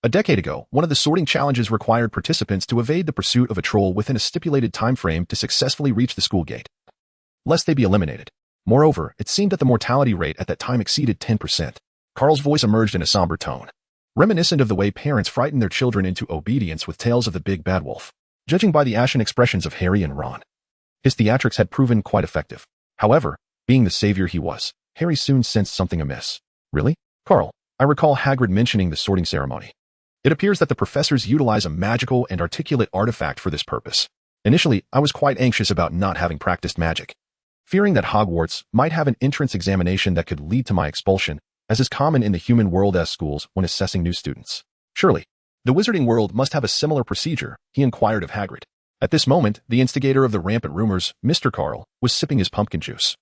a decade ago, one of the sorting challenges required participants to evade the pursuit of a troll within a stipulated time frame to successfully reach the school gate, lest they be eliminated. Moreover, it seemed that the mortality rate at that time exceeded 10%. Carl's voice emerged in a somber tone, reminiscent of the way parents frighten their children into obedience with tales of the big bad wolf. Judging by the ashen expressions of Harry and Ron, his theatrics had proven quite effective. However, being the savior he was, Harry soon sensed something amiss. "Really? Carl, I recall Hagrid mentioning the sorting ceremony. It appears that the professors utilize a magical and articulate artifact for this purpose. Initially, I was quite anxious about not having practiced magic, fearing that Hogwarts might have an entrance examination that could lead to my expulsion, as is common in the human world schools when assessing new students. Surely, the wizarding world must have a similar procedure," he inquired of Hagrid. At this moment, the instigator of the rampant rumors, Mr. Carl, was sipping his pumpkin juice,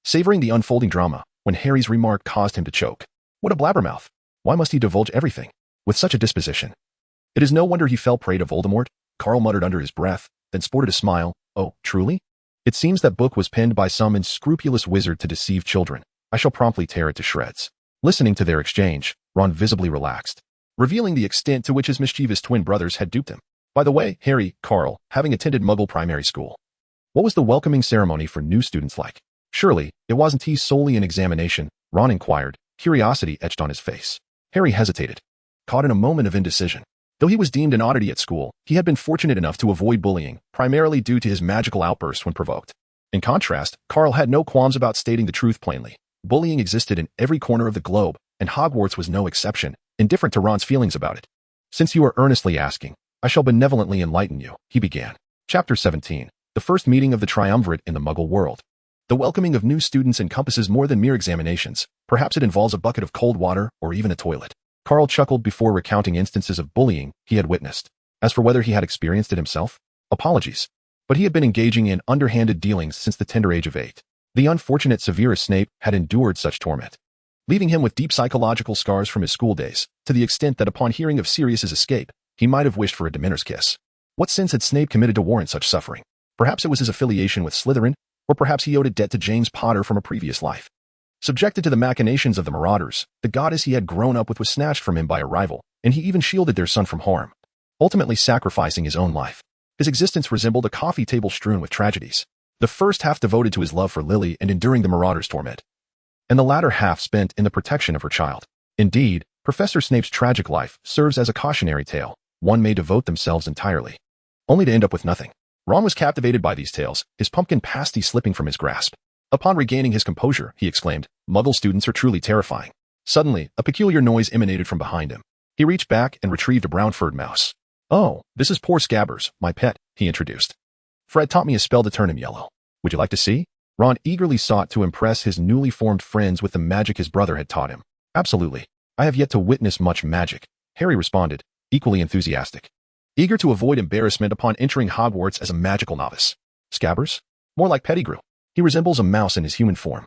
savoring the unfolding drama, when Harry's remark caused him to choke. What a blabbermouth! Why must he divulge everything? With such a disposition, it is no wonder he fell prey to Voldemort. Carl muttered under his breath, then sported a smile. Oh, truly? It seems that book was penned by some unscrupulous wizard to deceive children. I shall promptly tear it to shreds. Listening to their exchange, Ron visibly relaxed, revealing the extent to which his mischievous twin brothers had duped him. By the way, Harry, Carl, having attended Muggle primary school, what was the welcoming ceremony for new students like? Surely, it wasn't he solely an examination, Ron inquired, curiosity etched on his face. Harry hesitated, caught in a moment of indecision. Though he was deemed an oddity at school, he had been fortunate enough to avoid bullying, primarily due to his magical outbursts when provoked. In contrast, Carl had no qualms about stating the truth plainly. Bullying existed in every corner of the globe, and Hogwarts was no exception, indifferent to Ron's feelings about it. Since you are earnestly asking, I shall benevolently enlighten you, he began. Chapter 17. The first meeting of the triumvirate in the Muggle world. The welcoming of new students encompasses more than mere examinations. Perhaps it involves a bucket of cold water or even a toilet. Carl chuckled before recounting instances of bullying he had witnessed. As for whether he had experienced it himself, apologies. But he had been engaging in underhanded dealings since the tender age of 8. The unfortunate Severus Snape had endured such torment, leaving him with deep psychological scars from his school days, to the extent that upon hearing of Sirius's escape, he might have wished for a Dementor's kiss. What sins had Snape committed to warrant such suffering? Perhaps it was his affiliation with Slytherin, or perhaps he owed a debt to James Potter from a previous life. Subjected to the machinations of the Marauders, the goddess he had grown up with was snatched from him by a rival, and he even shielded their son from harm, ultimately sacrificing his own life. His existence resembled a coffee table strewn with tragedies, the first half devoted to his love for Lily and enduring the Marauders' torment, and the latter half spent in the protection of her child. Indeed, Professor Snape's tragic life serves as a cautionary tale. One may devote themselves entirely, only to end up with nothing. Ron was captivated by these tales, his pumpkin pasty slipping from his grasp. Upon regaining his composure, he exclaimed, Muggle students are truly terrifying. Suddenly, a peculiar noise emanated from behind him. He reached back and retrieved a brown-furred mouse. Oh, this is poor Scabbers, my pet, he introduced. Fred taught me a spell to turn him yellow. Would you like to see? Ron eagerly sought to impress his newly formed friends with the magic his brother had taught him. Absolutely. I have yet to witness much magic, Harry responded, equally enthusiastic, eager to avoid embarrassment upon entering Hogwarts as a magical novice. Scabbers? More like Pettigrew. He resembles a mouse in his human form.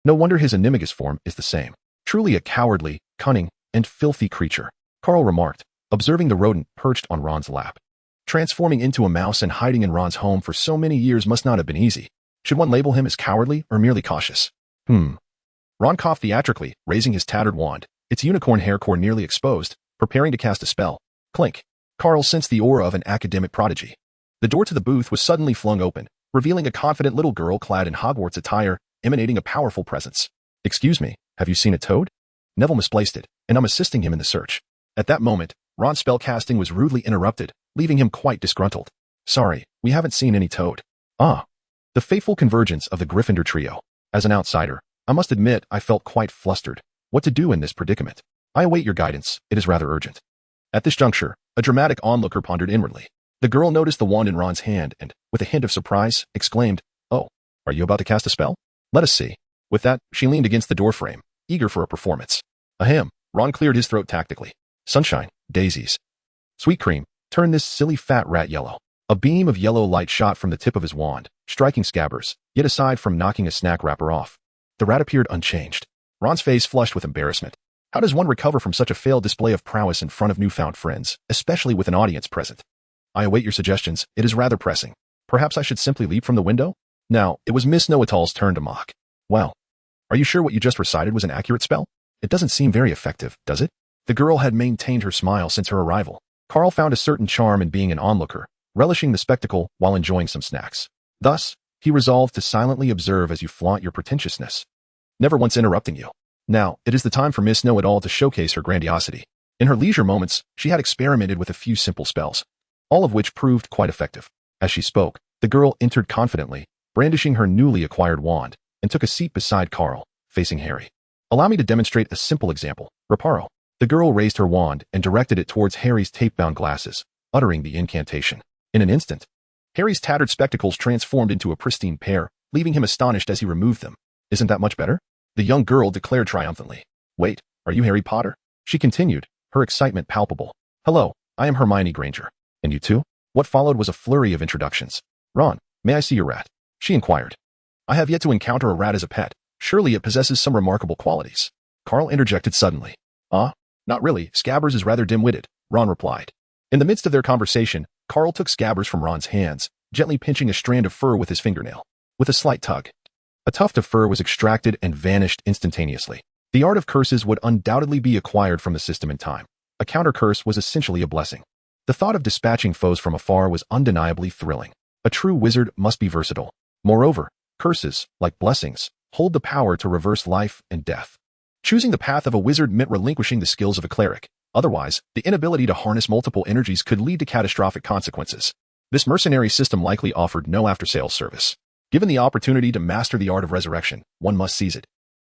No wonder his animagus form is the same. Truly a cowardly, cunning, and filthy creature, Carl remarked, observing the rodent perched on Ron's lap. Transforming into a mouse and hiding in Ron's home for so many years must not have been easy. Should one label him as cowardly or merely cautious? Ron coughed theatrically, raising his tattered wand, its unicorn hair core nearly exposed, preparing to cast a spell. Clink. Carl sensed the aura of an academic prodigy. The door to the booth was suddenly flung open, revealing a confident little girl clad in Hogwarts attire, emanating a powerful presence. Excuse me, have you seen a toad? Neville misplaced it, and I'm assisting him in the search. At that moment, Ron's spellcasting was rudely interrupted, leaving him quite disgruntled. Sorry, we haven't seen any toad. Ah. The fateful convergence of the Gryffindor trio. As an outsider, I must admit I felt quite flustered. What to do in this predicament? I await your guidance, it is rather urgent. At this juncture, a dramatic onlooker pondered inwardly. The girl noticed the wand in Ron's hand and, with a hint of surprise, exclaimed, Oh, are you about to cast a spell? Let us see. With that, she leaned against the doorframe, eager for a performance. Ahem, Ron cleared his throat tactically. Sunshine, daisies. Sweet cream, turn this silly fat rat yellow. A beam of yellow light shot from the tip of his wand, striking Scabbers, yet aside from knocking a snack wrapper off, the rat appeared unchanged. Ron's face flushed with embarrassment. How does one recover from such a failed display of prowess in front of newfound friends, especially with an audience present? I await your suggestions, it is rather pressing. Perhaps I should simply leap from the window? Now, it was Miss Know-It-All's turn to mock. Well, are you sure what you just recited was an accurate spell? It doesn't seem very effective, does it? The girl had maintained her smile since her arrival. Carl found a certain charm in being an onlooker, relishing the spectacle while enjoying some snacks. Thus, he resolved to silently observe as you flaunt your pretentiousness, never once interrupting you. Now, it is the time for Miss Know-It-All to showcase her grandiosity. In her leisure moments, she had experimented with a few simple spells, all of which proved quite effective. As she spoke, the girl entered confidently, brandishing her newly acquired wand, and took a seat beside Carl, facing Harry. Allow me to demonstrate a simple example. Reparo. The girl raised her wand and directed it towards Harry's tape-bound glasses, uttering the incantation. In an instant, Harry's tattered spectacles transformed into a pristine pair, leaving him astonished as he removed them. Isn't that much better? The young girl declared triumphantly. Wait, are you Harry Potter? She continued, her excitement palpable. Hello, I am Hermione Granger. And you too? What followed was a flurry of introductions. Ron, may I see your rat? She inquired. I have yet to encounter a rat as a pet. Surely it possesses some remarkable qualities. Carl interjected suddenly. Not really, Scabbers is rather dim-witted, Ron replied. In the midst of their conversation, Carl took Scabbers from Ron's hands, gently pinching a strand of fur with his fingernail. With a slight tug, a tuft of fur was extracted and vanished instantaneously. The art of curses would undoubtedly be acquired from the system in time. A counter-curse was essentially a blessing. The thought of dispatching foes from afar was undeniably thrilling. A true wizard must be versatile. Moreover, curses, like blessings, hold the power to reverse life and death. Choosing the path of a wizard meant relinquishing the skills of a cleric. Otherwise, the inability to harness multiple energies could lead to catastrophic consequences. This mercenary system likely offered no after-sales service. Given the opportunity to master the art of resurrection, one must seize it.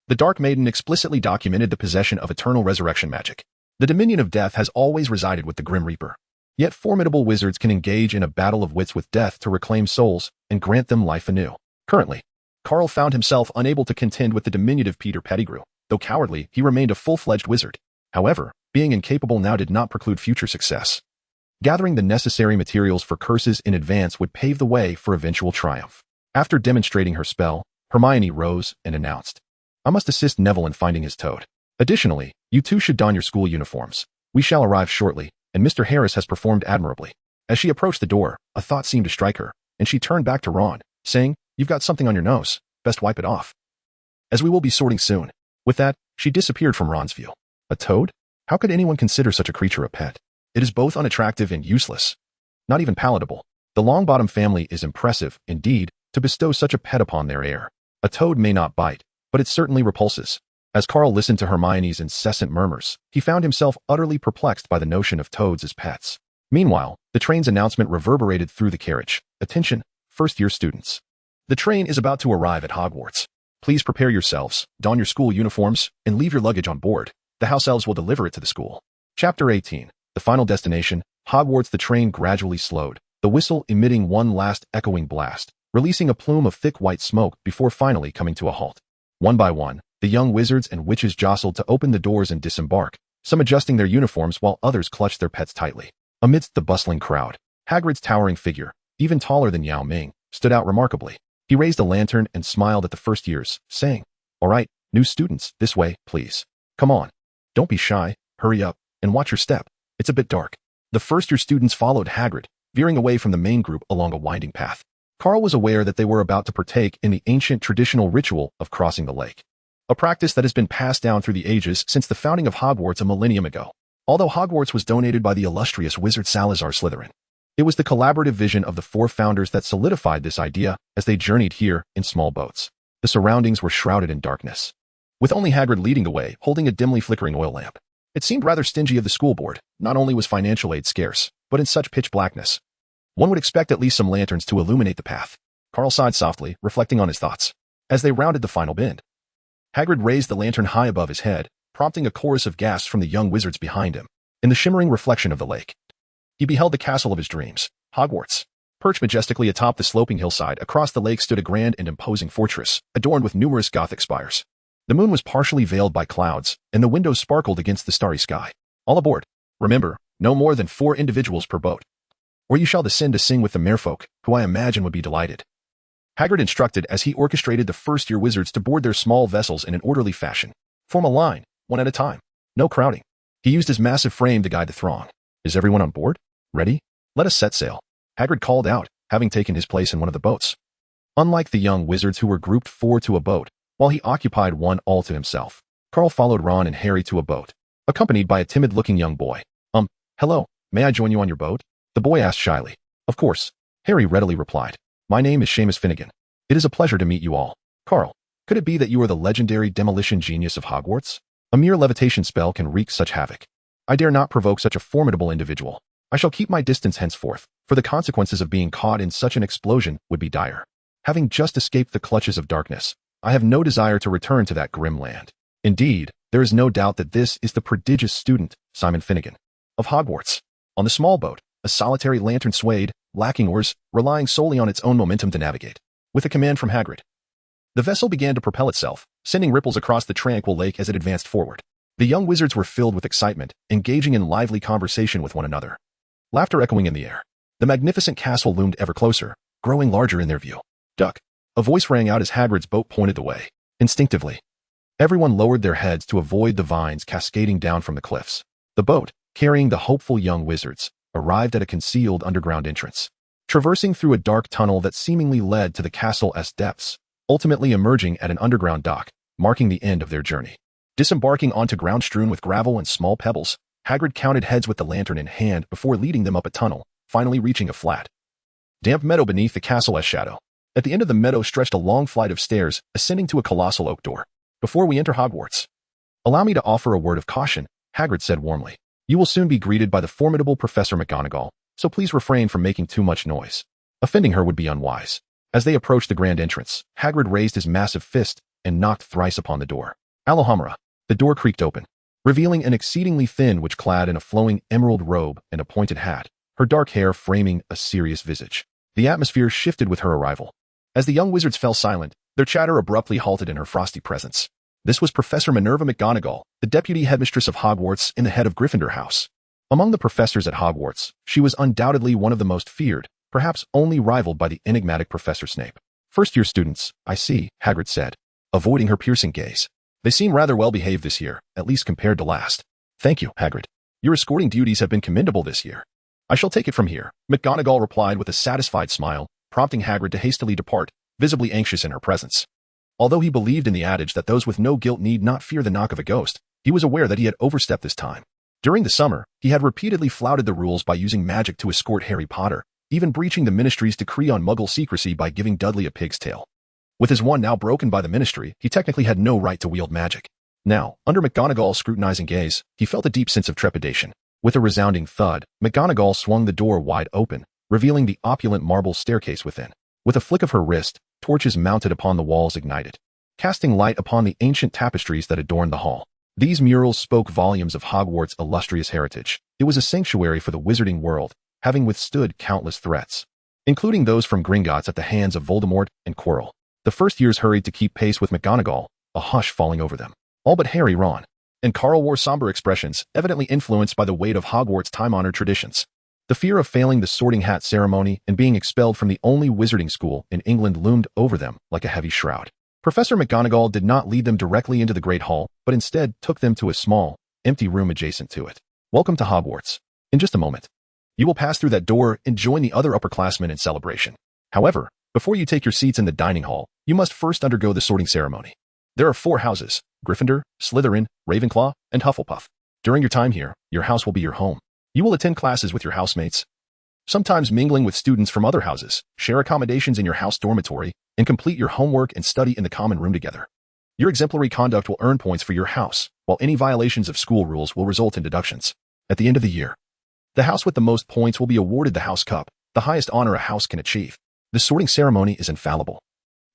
The Dark Maiden explicitly documented the possession of eternal resurrection magic. The dominion of death has always resided with the Grim Reaper. Yet formidable wizards can engage in a battle of wits with death to reclaim souls and grant them life anew. Currently, Carl found himself unable to contend with the diminutive Peter Pettigrew. Though cowardly, he remained a full-fledged wizard. However, being incapable now did not preclude future success. Gathering the necessary materials for curses in advance would pave the way for eventual triumph. After demonstrating her spell, Hermione rose and announced, "I must assist Neville in finding his toad. Additionally, you two should don your school uniforms. We shall arrive shortly, and Mr. Harris has performed admirably." As she approached the door, a thought seemed to strike her, and she turned back to Ron, saying, "You've got something on your nose. Best wipe it off, as we will be sorting soon." With that, she disappeared from Ron's view. A toad? How could anyone consider such a creature a pet? It is both unattractive and useless. Not even palatable. The Longbottom family is impressive, indeed, to bestow such a pet upon their heir. A toad may not bite, but it certainly repulses. As Carl listened to Hermione's incessant murmurs, he found himself utterly perplexed by the notion of toads as pets. Meanwhile, the train's announcement reverberated through the carriage. "Attention, first-year students. The train is about to arrive at Hogwarts. Please prepare yourselves, don your school uniforms, and leave your luggage on board. The house elves will deliver it to the school." Chapter 18. The final destination, Hogwarts. The train gradually slowed, the whistle emitting one last echoing blast, releasing a plume of thick white smoke before finally coming to a halt. One by one, the young wizards and witches jostled to open the doors and disembark, some adjusting their uniforms while others clutched their pets tightly. Amidst the bustling crowd, Hagrid's towering figure, even taller than Yao Ming, stood out remarkably. He raised a lantern and smiled at the first years, saying, "All right, new students, this way, please. Come on. Don't be shy, hurry up, and watch your step. It's a bit dark." The first-year students followed Hagrid, veering away from the main group along a winding path. Carl was aware that they were about to partake in the ancient traditional ritual of crossing the lake, a practice that has been passed down through the ages since the founding of Hogwarts a millennium ago. Although Hogwarts was donated by the illustrious wizard Salazar Slytherin, it was the collaborative vision of the four founders that solidified this idea as they journeyed here in small boats. The surroundings were shrouded in darkness, with only Hagrid leading the way, holding a dimly flickering oil lamp. It seemed rather stingy of the school board. Not only was financial aid scarce, but in such pitch blackness, one would expect at least some lanterns to illuminate the path. Carl sighed softly, reflecting on his thoughts. As they rounded the final bend, Hagrid raised the lantern high above his head, prompting a chorus of gasps from the young wizards behind him. In the shimmering reflection of the lake, he beheld the castle of his dreams, Hogwarts. Perched majestically atop the sloping hillside across the lake stood a grand and imposing fortress, adorned with numerous Gothic spires. The moon was partially veiled by clouds, and the windows sparkled against the starry sky. "All aboard. Remember, no more than 4 individuals per boat, or you shall descend to sing with the merfolk, who I imagine would be delighted." Hagrid instructed as he orchestrated the first-year wizards to board their small vessels in an orderly fashion. "Form a line, one at a time. No crowding." He used his massive frame to guide the throng. "Is everyone on board? Ready? Let us set sail," Hagrid called out, having taken his place in one of the boats. Unlike the young wizards who were grouped 4 to a boat, while he occupied one all to himself, Carl followed Ron and Harry to a boat, accompanied by a timid-looking young boy. Hello, may I join you on your boat?" the boy asked shyly. "Of course," Harry readily replied. "My name is Seamus Finnegan. It is a pleasure to meet you all." "Carl, could it be that you are the legendary demolition genius of Hogwarts? A mere levitation spell can wreak such havoc. I dare not provoke such a formidable individual. I shall keep my distance henceforth, for the consequences of being caught in such an explosion would be dire. Having just escaped the clutches of darkness, I have no desire to return to that grim land. Indeed, there is no doubt that this is the prodigious student, Simon Finnegan, of Hogwarts." On the small boat, a solitary lantern swayed, lacking oars, relying solely on its own momentum to navigate. With a command from Hagrid, the vessel began to propel itself, sending ripples across the tranquil lake as it advanced forward. The young wizards were filled with excitement, engaging in lively conversation with one another, laughter echoing in the air. The magnificent castle loomed ever closer, growing larger in their view. "Duck!" a voice rang out as Hagrid's boat pointed the way. Instinctively, everyone lowered their heads to avoid the vines cascading down from the cliffs. The boat, carrying the hopeful young wizards, arrived at a concealed underground entrance. traversing through a dark tunnel that seemingly led to the castle's depths, ultimately emerging at an underground dock, marking the end of their journey. Disembarking onto ground strewn with gravel and small pebbles, Hagrid counted heads with the lantern in hand before leading them up a tunnel, finally reaching a flat, damp meadow beneath the castle's shadow. At the end of the meadow stretched a long flight of stairs, ascending to a colossal oak door. Before we enter Hogwarts, allow me to offer a word of caution, Hagrid said warmly. You will soon be greeted by the formidable Professor McGonagall, so please refrain from making too much noise. Offending her would be unwise. As they approached the grand entrance, Hagrid raised his massive fist and knocked thrice upon the door. Alohomora. The door creaked open, revealing an exceedingly thin witch clad in a flowing emerald robe and a pointed hat, her dark hair framing a serious visage. The atmosphere shifted with her arrival. As the young wizards fell silent, their chatter abruptly halted in her frosty presence. This was Professor Minerva McGonagall, the deputy headmistress of Hogwarts and the head of Gryffindor House. Among the professors at Hogwarts, she was undoubtedly one of the most feared, perhaps only rivaled by the enigmatic Professor Snape. First-year students, I see, Hagrid said, avoiding her piercing gaze. They seem rather well behaved this year, at least compared to last. Thank you, Hagrid. Your escorting duties have been commendable this year. I shall take it from here, McGonagall replied with a satisfied smile, prompting Hagrid to hastily depart, visibly anxious in her presence. Although he believed in the adage that those with no guilt need not fear the knock of a ghost, he was aware that he had overstepped this time. During the summer, he had repeatedly flouted the rules by using magic to escort Harry Potter, even breaching the Ministry's decree on Muggle secrecy by giving Dudley a pig's tail. With his wand now broken by the Ministry, he technically had no right to wield magic. Now, under McGonagall's scrutinizing gaze, he felt a deep sense of trepidation. With a resounding thud, McGonagall swung the door wide open, revealing the opulent marble staircase within. With a flick of her wrist, torches mounted upon the walls ignited, casting light upon the ancient tapestries that adorned the hall. These murals spoke volumes of Hogwarts' illustrious heritage. It was a sanctuary for the wizarding world, having withstood countless threats, including those from Gringotts at the hands of Voldemort and Quirrell. The first years hurried to keep pace with McGonagall, a hush falling over them. All but Harry, Ron, and Carl wore somber expressions, evidently influenced by the weight of Hogwarts' time-honored traditions. The fear of failing the sorting hat ceremony and being expelled from the only wizarding school in England loomed over them like a heavy shroud. Professor McGonagall did not lead them directly into the Great Hall, but instead took them to a small, empty room adjacent to it. Welcome to Hogwarts. In just a moment, you will pass through that door and join the other upperclassmen in celebration. However, before you take your seats in the dining hall, you must first undergo the sorting ceremony. There are 4 houses: Gryffindor, Slytherin, Ravenclaw, and Hufflepuff. During your time here, your house will be your home. You will attend classes with your housemates, sometimes mingling with students from other houses, share accommodations in your house dormitory, and complete your homework and study in the common room together. Your exemplary conduct will earn points for your house, while any violations of school rules will result in deductions. At the end of the year, the house with the most points will be awarded the House Cup, the highest honor a house can achieve. The sorting ceremony is infallible.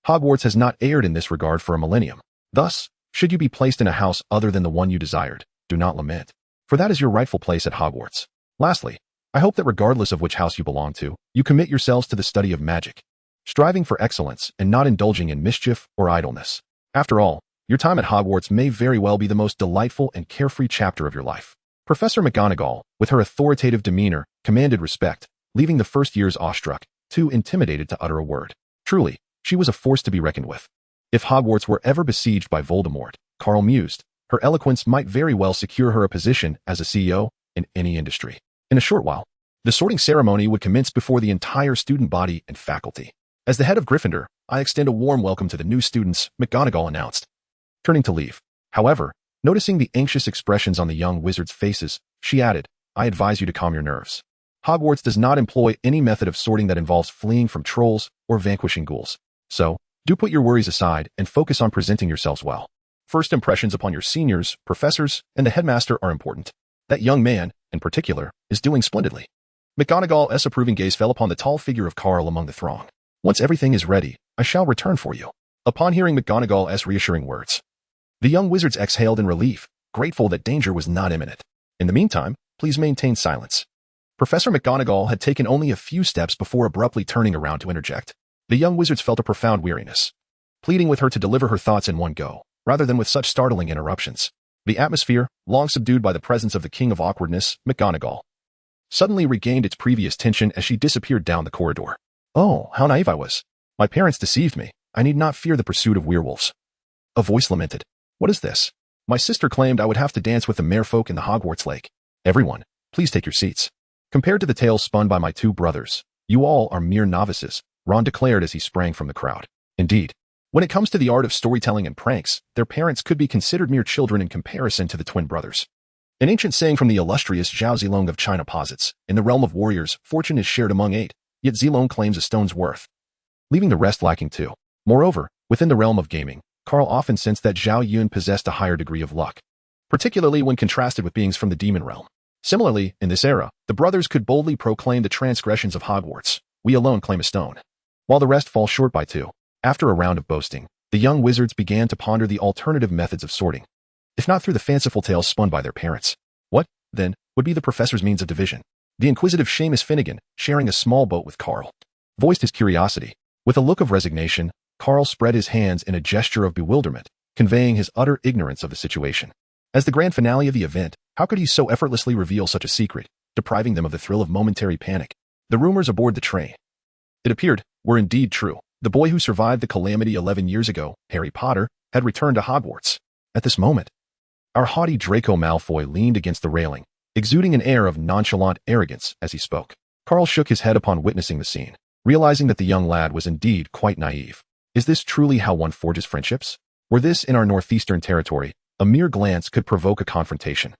Hogwarts has not erred in this regard for a millennium. Thus, should you be placed in a house other than the one you desired, do not lament, for that is your rightful place at Hogwarts. Lastly, I hope that regardless of which house you belong to, you commit yourselves to the study of magic, striving for excellence and not indulging in mischief or idleness. After all, your time at Hogwarts may very well be the most delightful and carefree chapter of your life. Professor McGonagall, with her authoritative demeanor, commanded respect, leaving the first years awestruck, too intimidated to utter a word. Truly, she was a force to be reckoned with. If Hogwarts were ever besieged by Voldemort, Carl mused, her eloquence might very well secure her a position as a CEO in any industry. In a short while, the sorting ceremony would commence before the entire student body and faculty. As the head of Gryffindor, I extend a warm welcome to the new students, McGonagall announced, turning to leave. However, noticing the anxious expressions on the young wizards' faces, she added, I advise you to calm your nerves. Hogwarts does not employ any method of sorting that involves fleeing from trolls or vanquishing ghouls. So, do put your worries aside and focus on presenting yourselves well. First impressions upon your seniors, professors, and the headmaster are important. That young man, in particular, is doing splendidly. McGonagall's approving gaze fell upon the tall figure of Carl among the throng. Once everything is ready, I shall return for you. Upon hearing McGonagall's reassuring words, the young wizards exhaled in relief, grateful that danger was not imminent. In the meantime, please maintain silence. Professor McGonagall had taken only a few steps before abruptly turning around to interject. The young wizards felt a profound weariness, pleading with her to deliver her thoughts in one go, rather than with such startling interruptions. The atmosphere, long subdued by the presence of the king of awkwardness, McGonagall, suddenly regained its previous tension as she disappeared down the corridor. Oh, how naive I was. My parents deceived me. I need not fear the pursuit of werewolves. A voice lamented. What is this? My sister claimed I would have to dance with the merfolk in the Hogwarts lake. Everyone, please take your seats. Compared to the tales spun by my 2 brothers, You all are mere novices, Ron declared as he sprang from the crowd. Indeed, when it comes to the art of storytelling and pranks, their parents could be considered mere children in comparison to the twin brothers. An ancient saying from the illustrious Zhao Zilong of China posits, in the realm of warriors, fortune is shared among 8, yet Zilong claims a stone's worth, leaving the rest lacking too. Moreover, within the realm of gaming, Carl often sensed that Zhao Yun possessed a higher degree of luck, particularly when contrasted with beings from the demon realm. Similarly, in this era, the brothers could boldly proclaim the transgressions of Hogwarts. We alone claim a stone, while the rest fall short by 2. After a round of boasting, the young wizards began to ponder the alternative methods of sorting, if not through the fanciful tales spun by their parents. What, then, would be the professor's means of division? The inquisitive Seamus Finnegan, sharing a small boat with Carl, voiced his curiosity. With a look of resignation, Carl spread his hands in a gesture of bewilderment, conveying his utter ignorance of the situation. As the grand finale of the event, how could he so effortlessly reveal such a secret, depriving them of the thrill of momentary panic? The rumors aboard the train, it appeared, were indeed true. The boy who survived the calamity 11 years ago, Harry Potter, had returned to Hogwarts. At this moment, our haughty Draco Malfoy leaned against the railing, exuding an air of nonchalant arrogance as he spoke. Carl shook his head upon witnessing the scene, realizing that the young lad was indeed quite naive. Is this truly how one forges friendships? Were this in our northeastern territory, a mere glance could provoke a confrontation,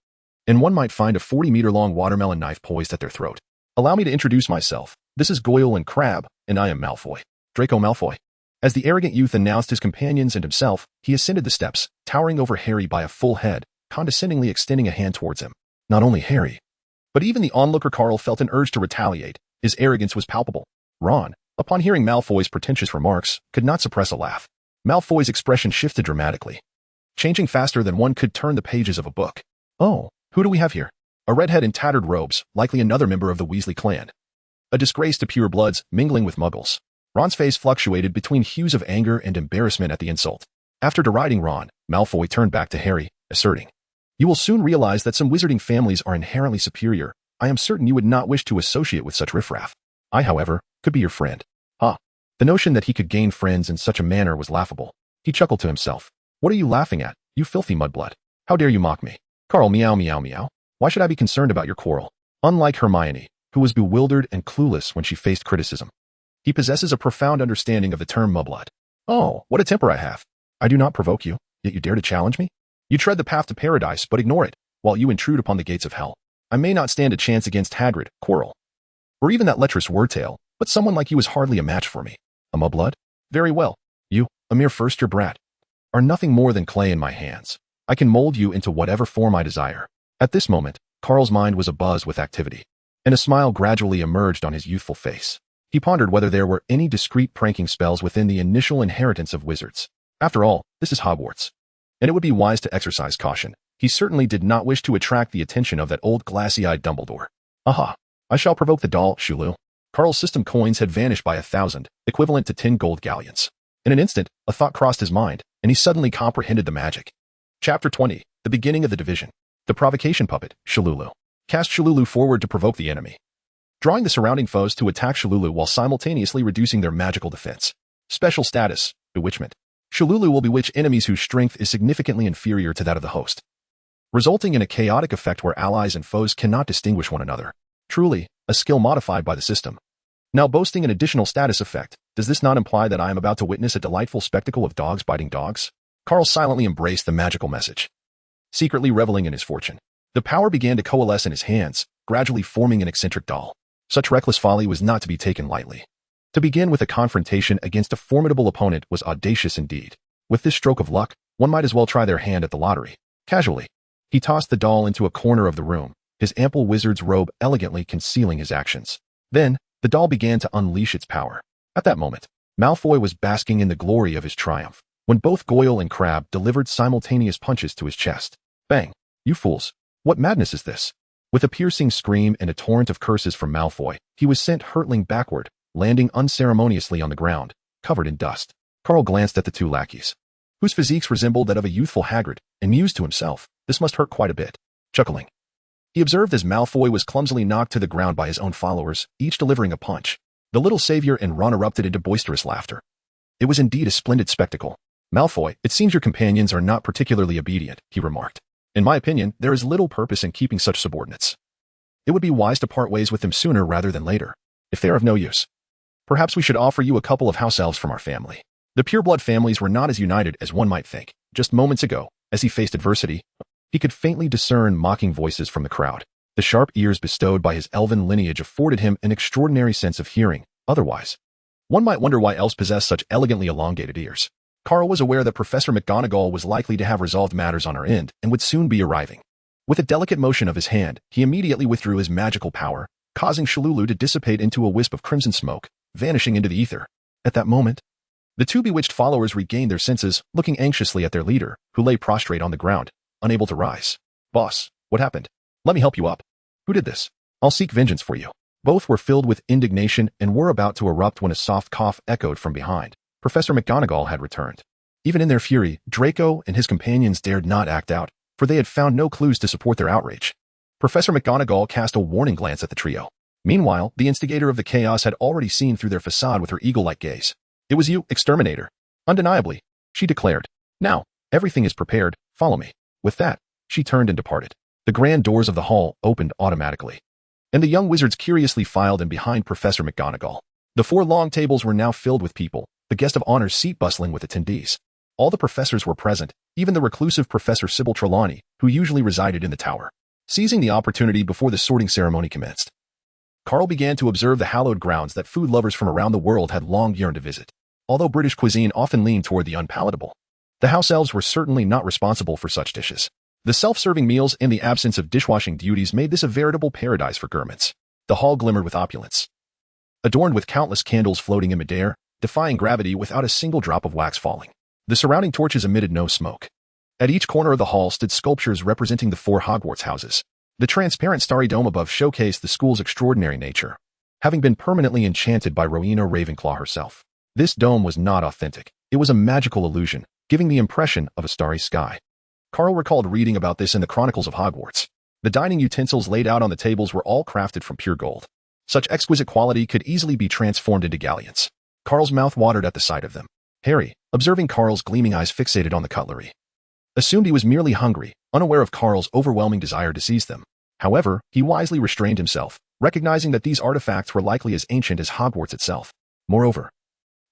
and one might find a 40-meter-long watermelon knife poised at their throat. Allow me to introduce myself. This is Goyle and Crabbe, and I am Malfoy. Draco Malfoy. As the arrogant youth announced his companions and himself, he ascended the steps, towering over Harry by a full head, condescendingly extending a hand towards him. Not only Harry, but even the onlooker Carl felt an urge to retaliate. His arrogance was palpable. Ron, upon hearing Malfoy's pretentious remarks, could not suppress a laugh. Malfoy's expression shifted dramatically, changing faster than one could turn the pages of a book. Oh, who do we have here? A redhead in tattered robes, likely another member of the Weasley clan. A disgrace to purebloods, mingling with muggles. Ron's face fluctuated between hues of anger and embarrassment at the insult. After deriding Ron, Malfoy turned back to Harry, asserting, "You will soon realize that some wizarding families are inherently superior. I am certain you would not wish to associate with such riffraff. I, however, could be your friend." The notion that he could gain friends in such a manner was laughable. He chuckled to himself. "What are you laughing at, you filthy mudblood? How dare you mock me?" Carl meow meow meow. "Why should I be concerned about your quarrel?" Unlike Hermione, who was bewildered and clueless when she faced criticism, he possesses a profound understanding of the term mudblood. "Oh, what a temper I have. I do not provoke you, yet you dare to challenge me? You tread the path to paradise, but ignore it, while you intrude upon the gates of hell. I may not stand a chance against Hagrid, Quirrell, or even that lecherous Wordtail, but someone like you is hardly a match for me. A mudblood? Very well. You, a mere first-year brat, are nothing more than clay in my hands. I can mold you into whatever form I desire." At this moment, Carl's mind was abuzz with activity, and a smile gradually emerged on his youthful face. He pondered whether there were any discreet pranking spells within the initial inheritance of wizards. After all, this is Hogwarts, and it would be wise to exercise caution. He certainly did not wish to attract the attention of that old glassy-eyed Dumbledore. Aha! I shall provoke the doll, Shulu. Carl's system coins had vanished by 1,000, equivalent to 10 gold galleons. In an instant, a thought crossed his mind, and he suddenly comprehended the magic. Chapter 20, the beginning of the division. The provocation puppet, Shululu. Cast Shululu forward to provoke the enemy, drawing the surrounding foes to attack Shululu while simultaneously reducing their magical defense. Special status, Bewitchment. Shululu will bewitch enemies whose strength is significantly inferior to that of the host, resulting in a chaotic effect where allies and foes cannot distinguish one another. Truly, a skill modified by the system. Now boasting an additional status effect, does this not imply that I am about to witness a delightful spectacle of dogs biting dogs? Carl silently embraced the magical message, secretly reveling in his fortune. The power began to coalesce in his hands, gradually forming an eccentric doll. Such reckless folly was not to be taken lightly. To begin with a confrontation against a formidable opponent was audacious indeed. With this stroke of luck, one might as well try their hand at the lottery. Casually, he tossed the doll into a corner of the room, his ample wizard's robe elegantly concealing his actions. Then, the doll began to unleash its power. At that moment, Malfoy was basking in the glory of his triumph, when both Goyle and Crabbe delivered simultaneous punches to his chest. Bang! You fools! What madness is this? With a piercing scream and a torrent of curses from Malfoy, he was sent hurtling backward, landing unceremoniously on the ground, covered in dust. Carl glanced at the two lackeys, whose physiques resembled that of a youthful Hagrid, and mused to himself, this must hurt quite a bit. Chuckling, he observed as Malfoy was clumsily knocked to the ground by his own followers, each delivering a punch. The little savior and Ron erupted into boisterous laughter. It was indeed a splendid spectacle. "Malfoy, it seems your companions are not particularly obedient," he remarked. "In my opinion, there is little purpose in keeping such subordinates. It would be wise to part ways with them sooner rather than later." if they are of no use, perhaps we should offer you a couple of house elves from our family. The pureblood families were not as united as one might think. Just moments ago, as he faced adversity, he could faintly discern mocking voices from the crowd. The sharp ears bestowed by his elven lineage afforded him an extraordinary sense of hearing. Otherwise, one might wonder why elves possess such elegantly elongated ears. Carl was aware that Professor McGonagall was likely to have resolved matters on her end and would soon be arriving. With a delicate motion of his hand, he immediately withdrew his magical power, causing Shillulu to dissipate into a wisp of crimson smoke, vanishing into the ether. At that moment, the two bewitched followers regained their senses, looking anxiously at their leader, who lay prostrate on the ground, unable to rise. "Boss, what happened? Let me help you up." "Who did this?" "I'll seek vengeance for you." Both were filled with indignation and were about to erupt when a soft cough echoed from behind. Professor McGonagall had returned. Even in their fury, Draco and his companions dared not act out, for they had found no clues to support their outrage. Professor McGonagall cast a warning glance at the trio. Meanwhile, the instigator of the chaos had already seen through their facade with her eagle-like gaze. "It was you, exterminator." "Undeniably," she declared. "Now, everything is prepared, follow me." With that, she turned and departed. The grand doors of the hall opened automatically, and the young wizards curiously filed in behind Professor McGonagall. The 4 long tables were now filled with people, the guest of honor's seat bustling with attendees. All the professors were present, even the reclusive Professor Sybil Trelawney, who usually resided in the tower. Seizing the opportunity before the sorting ceremony commenced, Carl began to observe the hallowed grounds that food lovers from around the world had long yearned to visit. Although British cuisine often leaned toward the unpalatable, the house elves were certainly not responsible for such dishes. The self-serving meals and the absence of dishwashing duties made this a veritable paradise for gourmets. The hall glimmered with opulence, adorned with countless candles floating in midair, defying gravity without a single drop of wax falling. The surrounding torches emitted no smoke. At each corner of the hall stood sculptures representing the 4 Hogwarts houses. The transparent starry dome above showcased the school's extraordinary nature, having been permanently enchanted by Rowena Ravenclaw herself. This dome was not authentic. It was a magical illusion, giving the impression of a starry sky. Carl recalled reading about this in the Chronicles of Hogwarts. The dining utensils laid out on the tables were all crafted from pure gold. Such exquisite quality could easily be transformed into galleons. Carl's mouth watered at the sight of them. Harry, observing Carl's gleaming eyes fixated on the cutlery, assumed he was merely hungry, unaware of Carl's overwhelming desire to seize them. However, he wisely restrained himself, recognizing that these artifacts were likely as ancient as Hogwarts itself. Moreover,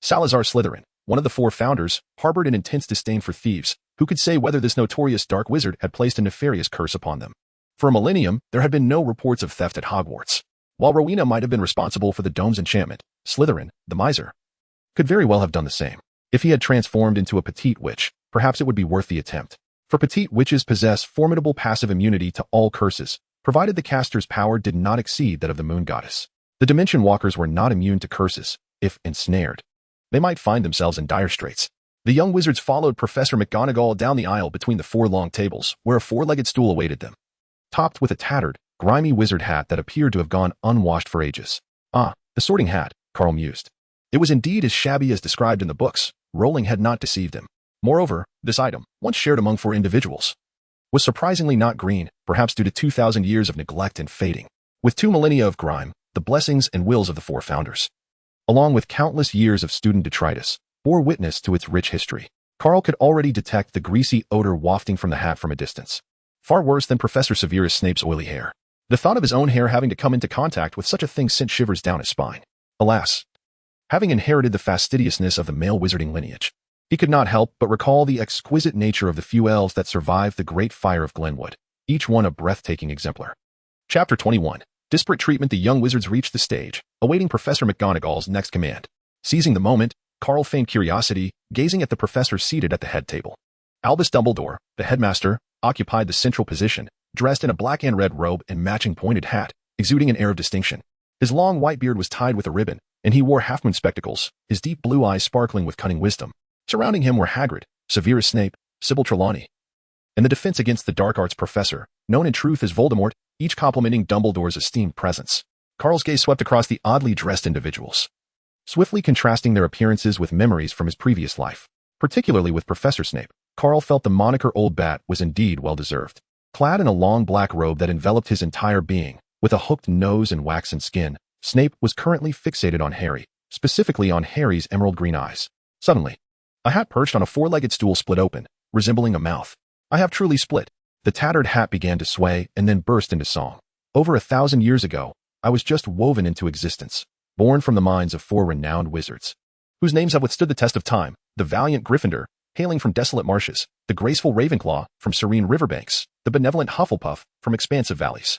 Salazar Slytherin, one of the 4 founders, harbored an intense disdain for thieves. Who could say whether this notorious dark wizard had placed a nefarious curse upon them? For a millennium, there had been no reports of theft at Hogwarts. While Rowena might have been responsible for the dome's enchantment, Slytherin, the miser, could very well have done the same. If he had transformed into a petite witch, perhaps it would be worth the attempt. For petite witches possess formidable passive immunity to all curses, provided the caster's power did not exceed that of the moon goddess. The Dimension Walkers were not immune to curses. If ensnared, they might find themselves in dire straits. The young wizards followed Professor McGonagall down the aisle between the 4 long tables, where a 4-legged stool awaited them, topped with a tattered, grimy wizard hat that appeared to have gone unwashed for ages. "Ah, the sorting hat," Carl mused. It was indeed as shabby as described in the books. Rowling had not deceived him. Moreover, this item, once shared among 4 individuals, was surprisingly not green, perhaps due to 2,000 years of neglect and fading. With 2 millennia of grime, the blessings and wills of the 4 founders, along with countless years of student detritus, bore witness to its rich history. Carl could already detect the greasy odor wafting from the hat from a distance. Far worse than Professor Severus Snape's oily hair. The thought of his own hair having to come into contact with such a thing sent shivers down his spine. Alas, having inherited the fastidiousness of the male wizarding lineage, he could not help but recall the exquisite nature of the few elves that survived the great fire of Glenwood, each one a breathtaking exemplar. Chapter 21. Disparate treatment. The young wizards reached the stage, awaiting Professor McGonagall's next command. Seizing the moment, Carl feigned curiosity, gazing at the professor seated at the head table. Albus Dumbledore, the headmaster, occupied the central position, dressed in a black and red robe and matching pointed hat, exuding an air of distinction. His long white beard was tied with a ribbon, and he wore half-moon spectacles, his deep blue eyes sparkling with cunning wisdom. Surrounding him were Hagrid, Severus Snape, Sybil Trelawney, and the Defense Against the Dark Arts professor, known in truth as Voldemort, each complimenting Dumbledore's esteemed presence. Carl's gaze swept across the oddly dressed individuals, swiftly contrasting their appearances with memories from his previous life. Particularly with Professor Snape, Carl felt the moniker Old Bat was indeed well-deserved. Clad in a long black robe that enveloped his entire being, with a hooked nose and waxen skin, Snape was currently fixated on Harry, specifically on Harry's emerald green eyes. Suddenly, a hat perched on a 4-legged stool split open, resembling a mouth. "I have truly split." The tattered hat began to sway and then burst into song. "Over 1,000 years ago, I was just woven into existence. born from the minds of four renowned wizards, whose names have withstood the test of time: the valiant Gryffindor, hailing from desolate marshes; the graceful Ravenclaw, from serene riverbanks; the benevolent Hufflepuff, from expansive valleys;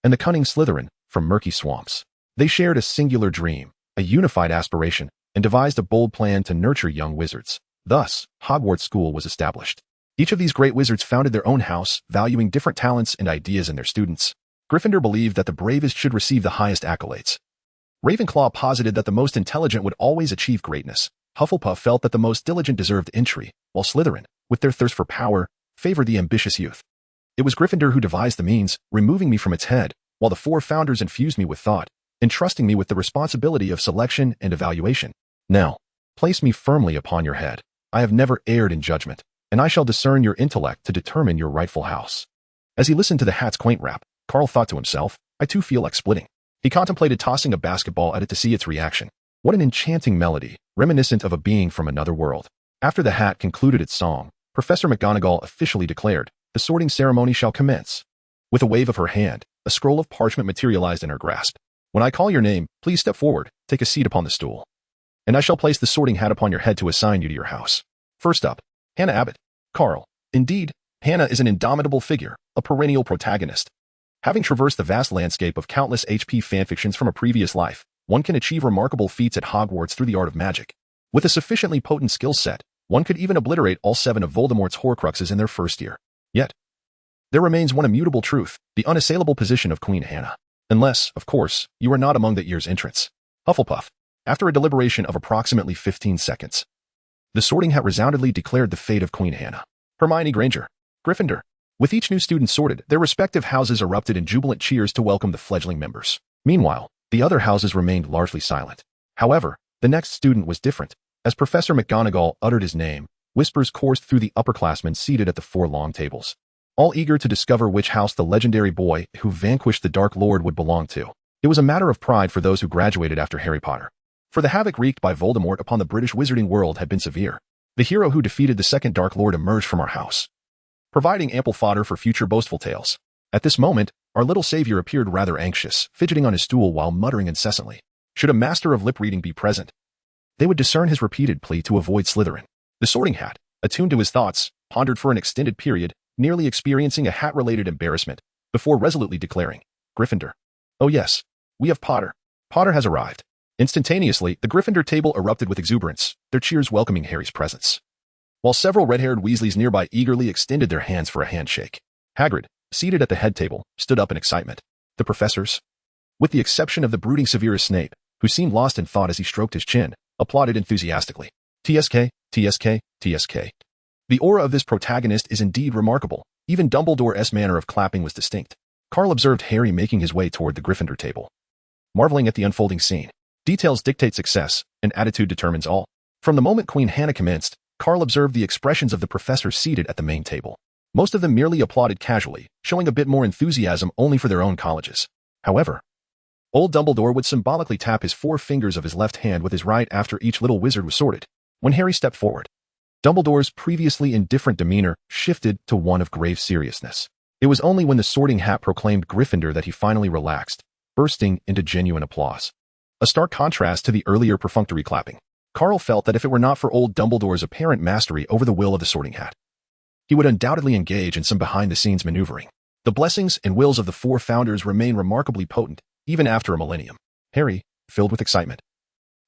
and the cunning Slytherin, from murky swamps. They shared a singular dream, a unified aspiration, and devised a bold plan to nurture young wizards. Thus, Hogwarts School was established. Each of these great wizards founded their own house, valuing different talents and ideas in their students. Gryffindor believed that the bravest should receive the highest accolades. Ravenclaw posited that the most intelligent would always achieve greatness. Hufflepuff felt that the most diligent deserved entry, while Slytherin, with their thirst for power, favored the ambitious youth. It was Gryffindor who devised the means, removing me from its head, while the four founders infused me with thought, entrusting me with the responsibility of selection and evaluation. Now, place me firmly upon your head. I have never erred in judgment, and I shall discern your intellect to determine your rightful house. As he listened to the hat's quaint rap, Carl thought to himself, I too feel like splitting. He contemplated tossing a basketball at it to see its reaction. What an enchanting melody, reminiscent of a being from another world. After the hat concluded its song, Professor McGonagall officially declared, the sorting ceremony shall commence. With a wave of her hand, a scroll of parchment materialized in her grasp. When I call your name, please step forward, take a seat upon the stool, and I shall place the sorting hat upon your head to assign you to your house. First up, Hannah Abbott. Carl. Indeed, Hannah is an indomitable figure, a perennial protagonist. Having traversed the vast landscape of countless HP fanfictions from a previous life, one can achieve remarkable feats at Hogwarts through the art of magic. With a sufficiently potent skill set, one could even obliterate all 7 of Voldemort's Horcruxes in their first year. Yet, there remains one immutable truth, the unassailable position of Queen Hannah. Unless, of course, you are not among that year's entrants. Hufflepuff. After a deliberation of approximately 15 seconds, the sorting hat resoundingly declared the fate of Queen Hannah. Hermione Granger. Gryffindor. With each new student sorted, their respective houses erupted in jubilant cheers to welcome the fledgling members. Meanwhile, the other houses remained largely silent. However, the next student was different. As Professor McGonagall uttered his name, whispers coursed through the upperclassmen seated at the 4 long tables, all eager to discover which house the legendary boy who vanquished the Dark Lord would belong to. It was a matter of pride for those who graduated after Harry Potter. For the havoc wreaked by Voldemort upon the British wizarding world had been severe. The hero who defeated the second Dark Lord emerged from our house, providing ample fodder for future boastful tales. At this moment, our little savior appeared rather anxious, fidgeting on his stool while muttering incessantly. Should a master of lip-reading be present, they would discern his repeated plea to avoid Slytherin. The sorting hat, attuned to his thoughts, pondered for an extended period, nearly experiencing a hat-related embarrassment, before resolutely declaring, Gryffindor. Oh yes, we have Potter. Potter has arrived. Instantaneously, the Gryffindor table erupted with exuberance, their cheers welcoming Harry's presence, while several red-haired Weasleys nearby eagerly extended their hands for a handshake. Hagrid, seated at the head table, stood up in excitement. The professors, with the exception of the brooding Severus Snape, who seemed lost in thought as he stroked his chin, applauded enthusiastically. TSK, TSK, TSK. The aura of this protagonist is indeed remarkable. Even Dumbledore's manner of clapping was distinct. Carl observed Harry making his way toward the Gryffindor table, marveling at the unfolding scene. Details dictate success, and attitude determines all. From the moment Queen Hannah commenced, Carl observed the expressions of the professors seated at the main table. Most of them merely applauded casually, showing a bit more enthusiasm only for their own colleges. However, old Dumbledore would symbolically tap his 4 fingers of his left hand with his right after each little wizard was sorted. When Harry stepped forward, Dumbledore's previously indifferent demeanor shifted to one of grave seriousness. It was only when the sorting hat proclaimed Gryffindor that he finally relaxed, bursting into genuine applause. A stark contrast to the earlier perfunctory clapping. Carl felt that if it were not for old Dumbledore's apparent mastery over the will of the sorting hat, he would undoubtedly engage in some behind-the-scenes maneuvering. The blessings and wills of the 4 founders remain remarkably potent, even after a millennium. Harry, filled with excitement,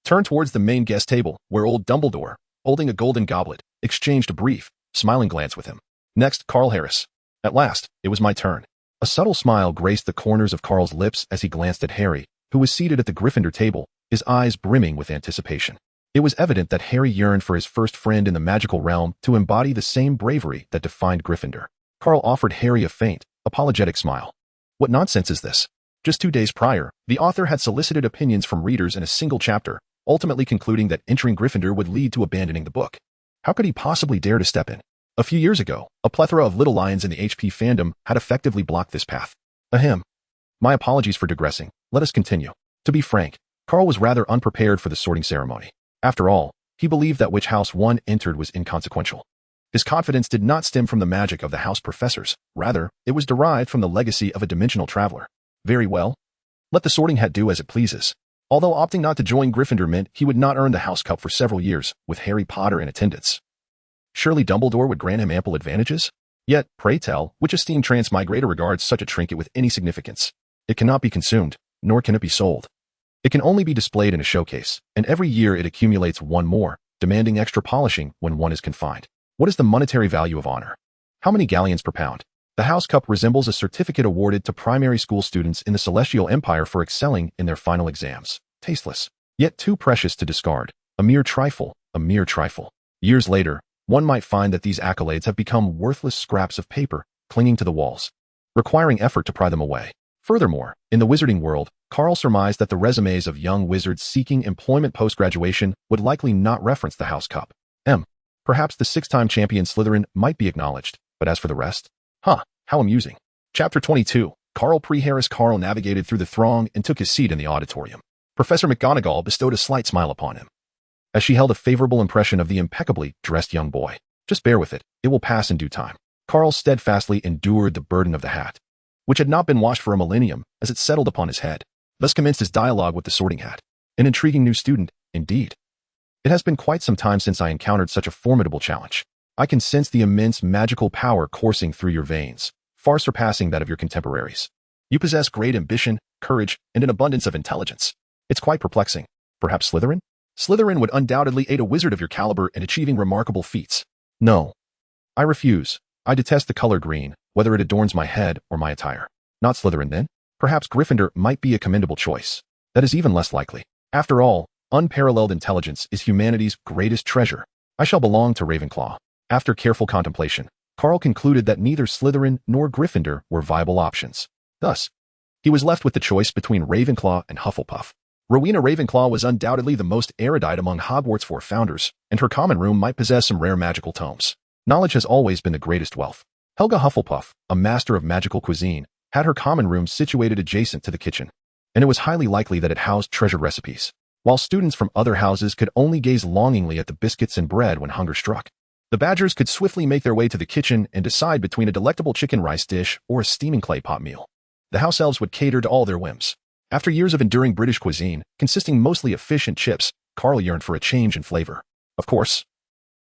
turned towards the main guest table, where old Dumbledore, holding a golden goblet, exchanged a brief, smiling glance with him. Next, Carl Harris. At last, it was my turn. A subtle smile graced the corners of Carl's lips as he glanced at Harry, who was seated at the Gryffindor table, his eyes brimming with anticipation. It was evident that Harry yearned for his first friend in the magical realm to embody the same bravery that defined Gryffindor. Carl offered Harry a faint, apologetic smile. What nonsense is this? Just 2 days prior, the author had solicited opinions from readers in a single chapter, ultimately concluding that entering Gryffindor would lead to abandoning the book. How could he possibly dare to step in? A few years ago, a plethora of little lions in the HP fandom had effectively blocked this path. Ahem. My apologies for digressing. Let us continue. To be frank, Carl was rather unprepared for the sorting ceremony. After all, he believed that which house one entered was inconsequential. His confidence did not stem from the magic of the house professors. Rather, it was derived from the legacy of a dimensional traveler. Very well. Let the sorting hat do as it pleases. Although opting not to join Gryffindor meant he would not earn the House Cup for several years, with Harry Potter in attendance. Surely Dumbledore would grant him ample advantages? Yet, pray tell, which esteemed transmigrator regards such a trinket with any significance? It cannot be consumed, nor can it be sold. It can only be displayed in a showcase, and every year it accumulates one more, demanding extra polishing when one is confined. What is the monetary value of honor? How many galleons per pound? The House Cup resembles a certificate awarded to primary school students in the Celestial Empire for excelling in their final exams. Tasteless, yet too precious to discard. A mere trifle, a mere trifle. Years later, one might find that these accolades have become worthless scraps of paper clinging to the walls, requiring effort to pry them away. Furthermore, in the wizarding world, Carl surmised that the resumes of young wizards seeking employment post-graduation would likely not reference the House Cup. Perhaps the six-time champion Slytherin might be acknowledged, but as for the rest? How amusing. Chapter 22. Carl Pre-Harris. Carl navigated through the throng and took his seat in the auditorium. Professor McGonagall bestowed a slight smile upon him, as she held a favorable impression of the impeccably dressed young boy. Just bear with it, it will pass in due time. Carl steadfastly endured the burden of the hat, which had not been washed for a millennium, as it settled upon his head. Thus commenced his dialogue with the Sorting Hat. An intriguing new student, indeed. It has been quite some time since I encountered such a formidable challenge. I can sense the immense magical power coursing through your veins, far surpassing that of your contemporaries. You possess great ambition, courage, and an abundance of intelligence. It's quite perplexing. Perhaps Slytherin? Slytherin would undoubtedly aid a wizard of your caliber in achieving remarkable feats. No. I refuse. I detest the color green, whether it adorns my head or my attire. Not Slytherin, then? Perhaps Gryffindor might be a commendable choice. That is even less likely. After all, unparalleled intelligence is humanity's greatest treasure. I shall belong to Ravenclaw. After careful contemplation, Carl concluded that neither Slytherin nor Gryffindor were viable options. Thus, he was left with the choice between Ravenclaw and Hufflepuff. Rowena Ravenclaw was undoubtedly the most erudite among Hogwarts' four founders, and her common room might possess some rare magical tomes. Knowledge has always been the greatest wealth. Helga Hufflepuff, a master of magical cuisine, had her common room situated adjacent to the kitchen, and it was highly likely that it housed treasured recipes, while students from other houses could only gaze longingly at the biscuits and bread when hunger struck. The Badgers could swiftly make their way to the kitchen and decide between a delectable chicken rice dish or a steaming clay pot meal. The house elves would cater to all their whims. After years of enduring British cuisine, consisting mostly of fish and chips, Carl yearned for a change in flavor. Of course,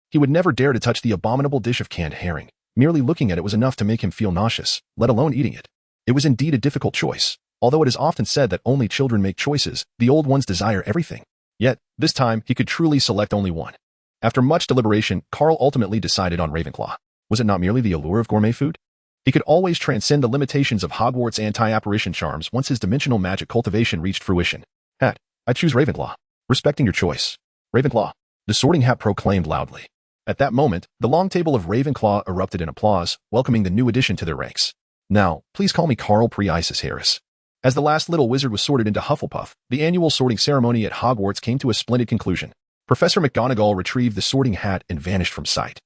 he would never dare to touch the abominable dish of canned herring. Merely looking at it was enough to make him feel nauseous, let alone eating it. It was indeed a difficult choice. Although it is often said that only children make choices, the old ones desire everything. Yet, this time, he could truly select only one. After much deliberation, Carl ultimately decided on Ravenclaw. Was it not merely the allure of gourmet food? He could always transcend the limitations of Hogwarts' anti-apparition charms once his dimensional magic cultivation reached fruition. I choose Ravenclaw. Respecting your choice. Ravenclaw. The Sorting Hat proclaimed loudly. At that moment, the long table of Ravenclaw erupted in applause, welcoming the new addition to their ranks. Now, please call me Carl Pre-Harris. As the last little wizard was sorted into Hufflepuff, the annual sorting ceremony at Hogwarts came to a splendid conclusion. Professor McGonagall retrieved the Sorting Hat and vanished from sight,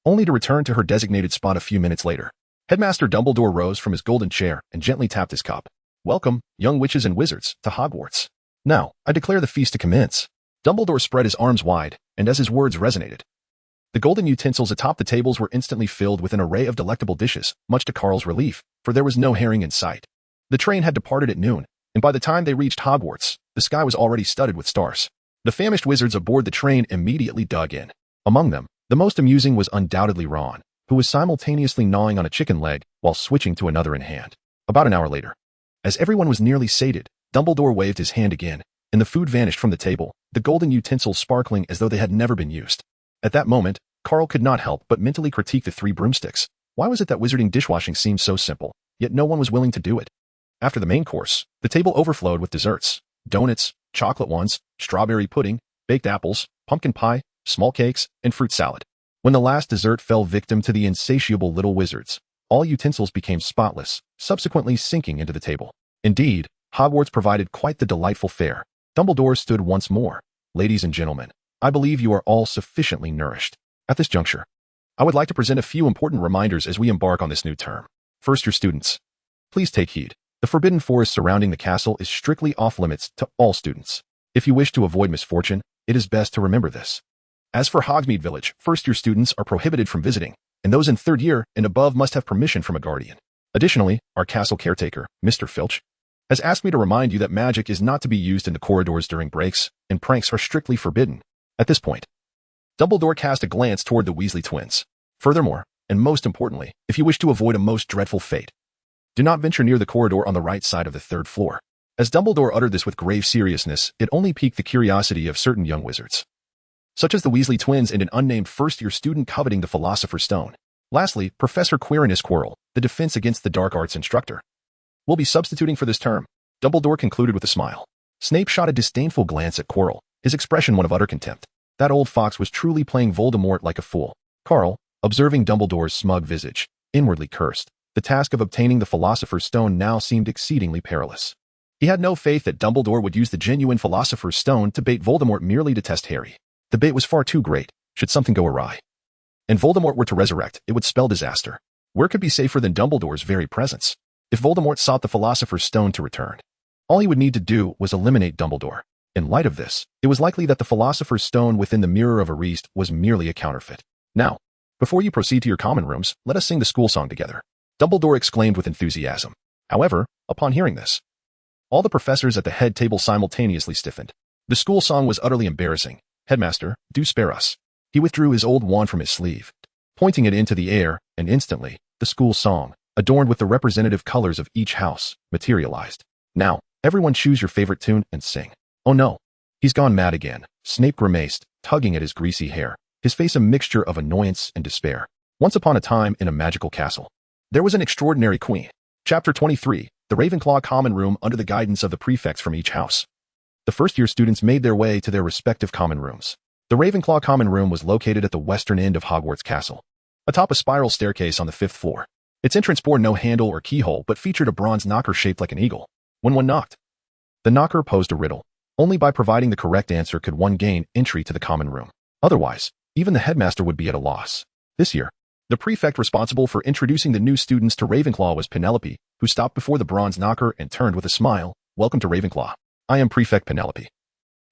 only to return to her designated spot a few minutes later. Headmaster Dumbledore rose from his golden chair and gently tapped his cup. Welcome, young witches and wizards, to Hogwarts. Now, I declare the feast to commence. Dumbledore spread his arms wide, and as his words resonated, the golden utensils atop the tables were instantly filled with an array of delectable dishes, much to Carl's relief, for there was no herring in sight. The train had departed at noon, and by the time they reached Hogwarts, the sky was already studded with stars. The famished wizards aboard the train immediately dug in. Among them, the most amusing was undoubtedly Ron, who was simultaneously gnawing on a chicken leg while switching to another in hand. About an hour later, as everyone was nearly sated, Dumbledore waved his hand again, and the food vanished from the table, the golden utensils sparkling as though they had never been used. At that moment, Carl could not help but mentally critique the three broomsticks. Why was it that wizarding dishwashing seemed so simple, yet no one was willing to do it? After the main course, the table overflowed with desserts, donuts, chocolate ones, strawberry pudding, baked apples, pumpkin pie, small cakes, and fruit salad. When the last dessert fell victim to the insatiable little wizards, all utensils became spotless, subsequently sinking into the table. Indeed, Hogwarts provided quite the delightful fare. Dumbledore stood once more. Ladies and gentlemen, I believe you are all sufficiently nourished. At this juncture, I would like to present a few important reminders as we embark on this new term. First, your students. Please take heed. The forbidden forest surrounding the castle is strictly off-limits to all students. If you wish to avoid misfortune, it is best to remember this. As for Hogsmeade Village, first-year students are prohibited from visiting, and those in third year and above must have permission from a guardian. Additionally, our castle caretaker, Mr. Filch, has asked me to remind you that magic is not to be used in the corridors during breaks, and pranks are strictly forbidden. At this point, Dumbledore cast a glance toward the Weasley twins. Furthermore, and most importantly, if you wish to avoid a most dreadful fate, do not venture near the corridor on the right side of the 3rd floor. As Dumbledore uttered this with grave seriousness, it only piqued the curiosity of certain young wizards, such as the Weasley twins and an unnamed first-year student coveting the Philosopher's Stone. Lastly, Professor Quirinus Quirrell, the Defense Against the Dark Arts instructor, will be substituting for this term. Dumbledore concluded with a smile. Snape shot a disdainful glance at Quirrell, his expression one of utter contempt. That old fox was truly playing Voldemort like a fool. Carl, observing Dumbledore's smug visage, inwardly cursed. The task of obtaining the Philosopher's Stone now seemed exceedingly perilous. He had no faith that Dumbledore would use the genuine Philosopher's Stone to bait Voldemort merely to test Harry. The bait was far too great, should something go awry, and Voldemort were to resurrect, it would spell disaster. Where could be safer than Dumbledore's very presence? If Voldemort sought the Philosopher's Stone to return, all he would need to do was eliminate Dumbledore. In light of this, it was likely that the Philosopher's Stone within the Mirror of Erised was merely a counterfeit. Now, before you proceed to your common rooms, let us sing the school song together, Dumbledore exclaimed with enthusiasm. However, upon hearing this, all the professors at the head table simultaneously stiffened. The school song was utterly embarrassing. Headmaster, do spare us. He withdrew his old wand from his sleeve, pointing it into the air, and instantly, the school song, adorned with the representative colors of each house, materialized. Now, everyone choose your favorite tune and sing. Oh no, he's gone mad again, Snape grimaced, tugging at his greasy hair, his face a mixture of annoyance and despair. Once upon a time in a magical castle, there was an extraordinary queen. Chapter 23, the Ravenclaw Common Room under the guidance of the prefects from each house. The first-year students made their way to their respective common rooms. The Ravenclaw Common Room was located at the western end of Hogwarts Castle, atop a spiral staircase on the 5th floor. Its entrance bore no handle or keyhole but featured a bronze knocker shaped like an eagle. When one knocked, the knocker posed a riddle. Only by providing the correct answer could one gain entry to the common room. Otherwise, even the headmaster would be at a loss. This year, the prefect responsible for introducing the new students to Ravenclaw was Penelope, who stopped before the bronze knocker and turned with a smile. Welcome to Ravenclaw. I am Prefect Penelope.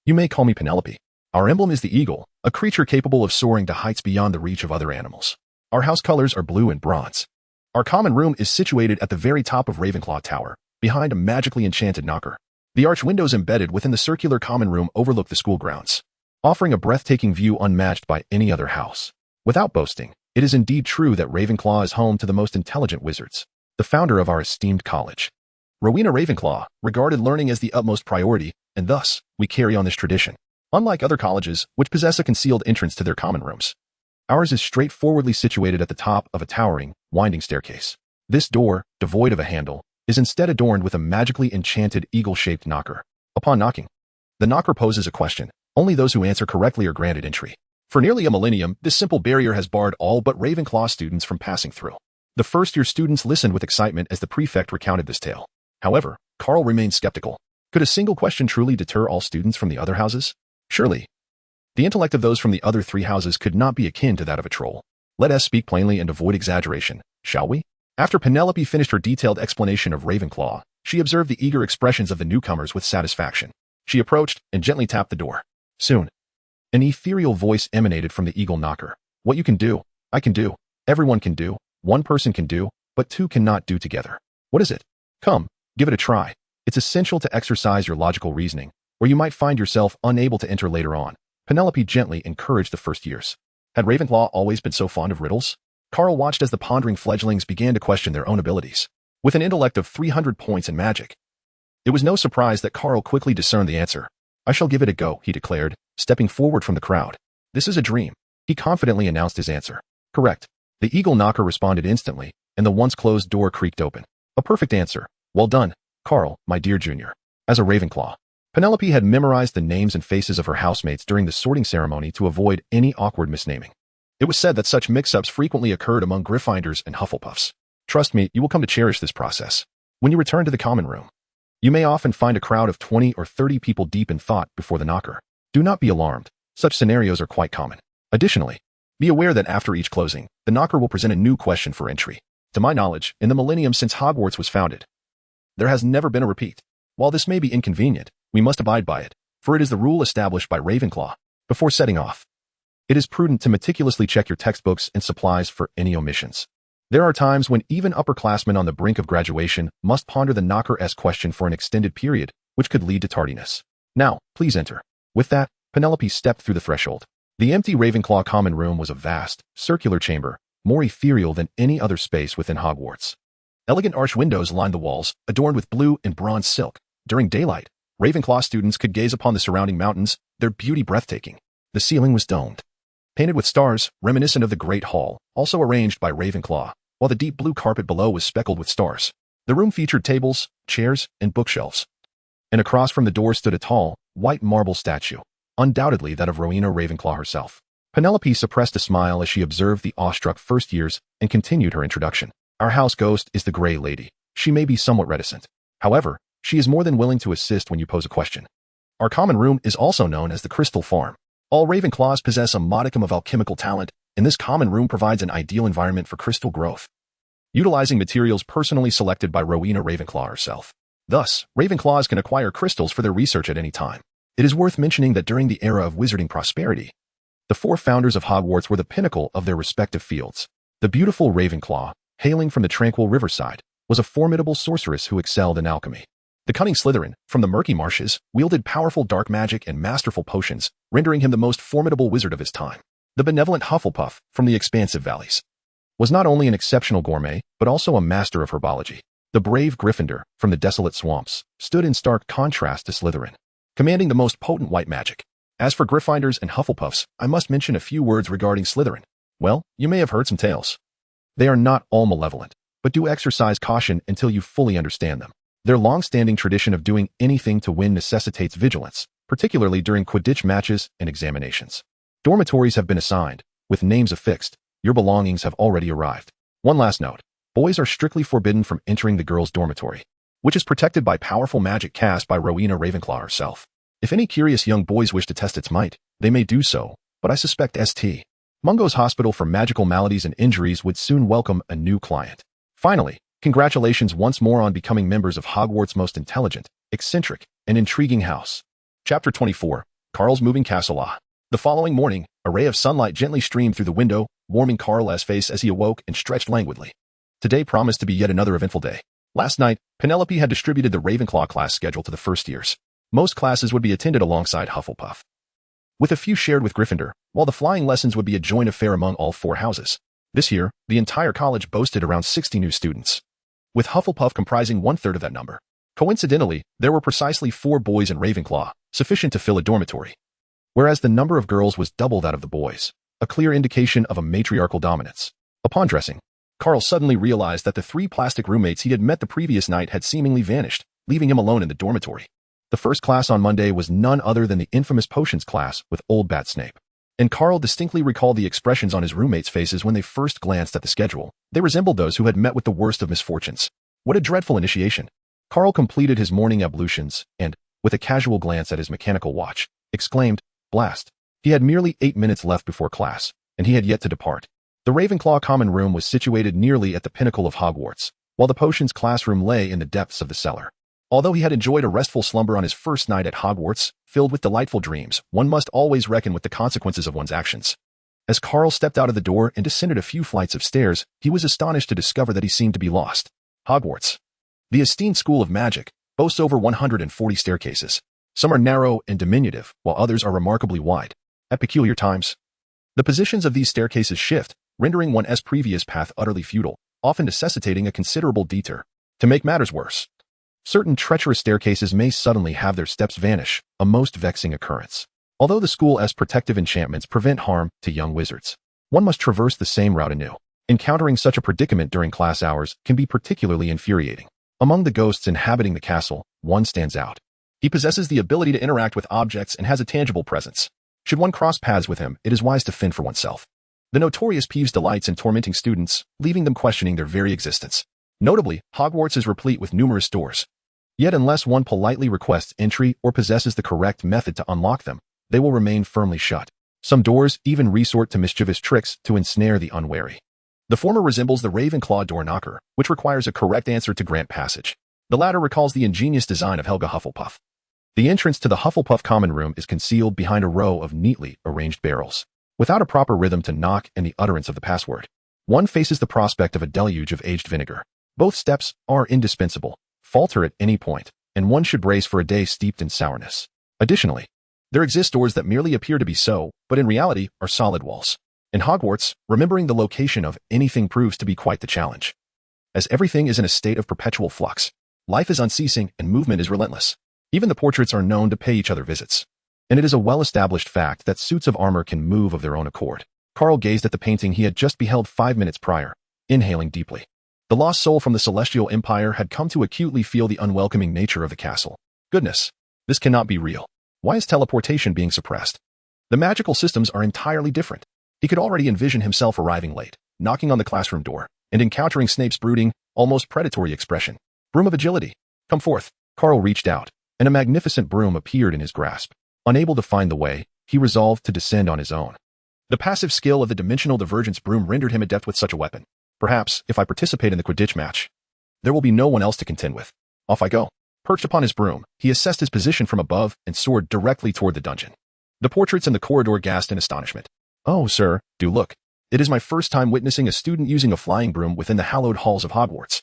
You may call me Penelope. Our emblem is the eagle, a creature capable of soaring to heights beyond the reach of other animals. Our house colors are blue and bronze. Our common room is situated at the very top of Ravenclaw Tower, behind a magically enchanted knocker. The arch windows embedded within the circular common room overlook the school grounds, offering a breathtaking view unmatched by any other house. Without boasting, it is indeed true that Ravenclaw is home to the most intelligent wizards, the founder of our esteemed college. Rowena Ravenclaw regarded learning as the utmost priority, and thus, we carry on this tradition. Unlike other colleges, which possess a concealed entrance to their common rooms, ours is straightforwardly situated at the top of a towering, winding staircase. This door, devoid of a handle, is instead adorned with a magically enchanted eagle-shaped knocker. Upon knocking, the knocker poses a question. Only those who answer correctly are granted entry. For nearly a millennium, this simple barrier has barred all but Ravenclaw students from passing through. The first-year students listened with excitement as the prefect recounted this tale. However, Carl remained skeptical. Could a single question truly deter all students from the other houses? Surely, the intellect of those from the other 3 houses could not be akin to that of a troll. Let us speak plainly and avoid exaggeration, shall we? After Penelope finished her detailed explanation of Ravenclaw, she observed the eager expressions of the newcomers with satisfaction. She approached and gently tapped the door. Soon, an ethereal voice emanated from the eagle knocker. What you can do, I can do, everyone can do, one person can do, but 2 cannot do together. What is it? Come, give it a try. It's essential to exercise your logical reasoning, or you might find yourself unable to enter later on. Penelope gently encouraged the first years. Had Ravenclaw always been so fond of riddles? Carl watched as the pondering fledglings began to question their own abilities. With an intellect of 300 points in magic, it was no surprise that Carl quickly discerned the answer. I shall give it a go, he declared, stepping forward from the crowd. This is a dream. He confidently announced his answer. Correct. The eagle knocker responded instantly, and the once-closed door creaked open. A perfect answer. Well done, Carl, my dear junior. As a Ravenclaw, Penelope had memorized the names and faces of her housemates during the sorting ceremony to avoid any awkward misnaming. It was said that such mix-ups frequently occurred among Gryffindors and Hufflepuffs. Trust me, you will come to cherish this process. When you return to the common room, you may often find a crowd of 20 or 30 people deep in thought before the knocker. Do not be alarmed. Such scenarios are quite common. Additionally, be aware that after each closing, the knocker will present a new question for entry. To my knowledge, in the millennium since Hogwarts was founded, there has never been a repeat. While this may be inconvenient, we must abide by it, for it is the rule established by Ravenclaw. Before setting off, it is prudent to meticulously check your textbooks and supplies for any omissions. There are times when even upperclassmen on the brink of graduation must ponder the knocker-esque question for an extended period, which could lead to tardiness. Now, please enter. With that, Penelope stepped through the threshold. The empty Ravenclaw common room was a vast, circular chamber, more ethereal than any other space within Hogwarts. Elegant arched windows lined the walls, adorned with blue and bronze silk. During daylight, Ravenclaw students could gaze upon the surrounding mountains, their beauty breathtaking. The ceiling was domed, painted with stars, reminiscent of the Great Hall, also arranged by Ravenclaw, while the deep blue carpet below was speckled with stars. The room featured tables, chairs, and bookshelves. And across from the door stood a tall, white marble statue, undoubtedly that of Rowena Ravenclaw herself. Penelope suppressed a smile as she observed the awestruck first years and continued her introduction. Our house ghost is the Grey Lady. She may be somewhat reticent. However, she is more than willing to assist when you pose a question. Our common room is also known as the Crystal Farm. All Ravenclaws possess a modicum of alchemical talent, and this common room provides an ideal environment for crystal growth, utilizing materials personally selected by Rowena Ravenclaw herself. Thus, Ravenclaws can acquire crystals for their research at any time. It is worth mentioning that during the era of wizarding prosperity, the four founders of Hogwarts were the pinnacle of their respective fields. The beautiful Ravenclaw, hailing from the tranquil riverside, was a formidable sorceress who excelled in alchemy. The cunning Slytherin, from the murky marshes, wielded powerful dark magic and masterful potions, rendering him the most formidable wizard of his time. The benevolent Hufflepuff, from the expansive valleys, was not only an exceptional gourmet, but also a master of herbology. The brave Gryffindor, from the desolate swamps, stood in stark contrast to Slytherin, commanding the most potent white magic. As for Gryffindors and Hufflepuffs, I must mention a few words regarding Slytherin. Well, you may have heard some tales. They are not all malevolent, but do exercise caution until you fully understand them. Their long-standing tradition of doing anything to win necessitates vigilance, particularly during Quidditch matches and examinations. Dormitories have been assigned, with names affixed. Your belongings have already arrived. One last note. Boys are strictly forbidden from entering the girls' dormitory, which is protected by powerful magic cast by Rowena Ravenclaw herself. If any curious young boys wish to test its might, they may do so, but I suspect St. Mungo's Hospital for Magical Maladies and Injuries would soon welcome a new client. Finally, congratulations once more on becoming members of Hogwarts' most intelligent, eccentric, and intriguing house. Chapter 24, Carl's Moving Castle. The following morning, a ray of sunlight gently streamed through the window, warming Carl's face as he awoke and stretched languidly. Today promised to be yet another eventful day. Last night, Penelope had distributed the Ravenclaw class schedule to the first years. Most classes would be attended alongside Hufflepuff, with a few shared with Gryffindor, while the flying lessons would be a joint affair among all four houses. This year, the entire college boasted around 60 new students, with Hufflepuff comprising one-third of that number. Coincidentally, there were precisely 4 boys in Ravenclaw, sufficient to fill a dormitory, whereas the number of girls was double that of the boys, a clear indication of a matriarchal dominance. Upon dressing, Carl suddenly realized that the 3 plastic roommates he had met the previous night had seemingly vanished, leaving him alone in the dormitory. The first class on Monday was none other than the infamous potions class with Old Bat Snape. And Carl distinctly recalled the expressions on his roommates' faces when they first glanced at the schedule. They resembled those who had met with the worst of misfortunes. What a dreadful initiation. Carl completed his morning ablutions and, with a casual glance at his mechanical watch, exclaimed, "Blast." He had merely 8 minutes left before class, and he had yet to depart. The Ravenclaw common room was situated nearly at the pinnacle of Hogwarts, while the potions classroom lay in the depths of the cellar. Although he had enjoyed a restful slumber on his first night at Hogwarts, filled with delightful dreams, one must always reckon with the consequences of one's actions. As Carl stepped out of the door and descended a few flights of stairs, he was astonished to discover that he seemed to be lost. Hogwarts, the esteemed school of magic, boasts over 140 staircases. Some are narrow and diminutive, while others are remarkably wide. At peculiar times, the positions of these staircases shift, rendering one's previous path utterly futile, often necessitating a considerable detour. To make matters worse, certain treacherous staircases may suddenly have their steps vanish, a most vexing occurrence. Although the school's protective enchantments prevent harm to young wizards, one must traverse the same route anew. Encountering such a predicament during class hours can be particularly infuriating. Among the ghosts inhabiting the castle, one stands out. He possesses the ability to interact with objects and has a tangible presence. Should one cross paths with him, it is wise to fend for oneself. The notorious Peeves delights in tormenting students, leaving them questioning their very existence. Notably, Hogwarts is replete with numerous doors. Yet unless one politely requests entry or possesses the correct method to unlock them, they will remain firmly shut. Some doors even resort to mischievous tricks to ensnare the unwary. The former resembles the Ravenclaw door knocker, which requires a correct answer to grant passage. The latter recalls the ingenious design of Helga Hufflepuff. The entrance to the Hufflepuff common room is concealed behind a row of neatly arranged barrels. Without a proper rhythm to knock and the utterance of the password, One faces the prospect of a deluge of aged vinegar. Both steps are indispensable. Falter at any point, and one should brace for a day steeped in sourness. Additionally, there exist doors that merely appear to be so, but in reality are solid walls. In Hogwarts, remembering the location of anything proves to be quite the challenge. As everything is in a state of perpetual flux, life is unceasing and movement is relentless. Even the portraits are known to pay each other visits. And it is a well-established fact that suits of armor can move of their own accord. Carl gazed at the painting he had just beheld 5 minutes prior, inhaling deeply. The lost soul from the Celestial Empire had come to acutely feel the unwelcoming nature of the castle. Goodness, this cannot be real. Why is teleportation being suppressed? The magical systems are entirely different. He could already envision himself arriving late, knocking on the classroom door, and encountering Snape's brooding, almost predatory expression. Broom of agility. Come forth. Carl reached out, and a magnificent broom appeared in his grasp. Unable to find the way, he resolved to descend on his own. The passive skill of the dimensional divergence broom rendered him adept with such a weapon. Perhaps, if I participate in the Quidditch match, there will be no one else to contend with. Off I go. Perched upon his broom, he assessed his position from above and soared directly toward the dungeon. The portraits in the corridor gasped in astonishment. Oh, sir, do look. It is my first time witnessing a student using a flying broom within the hallowed halls of Hogwarts.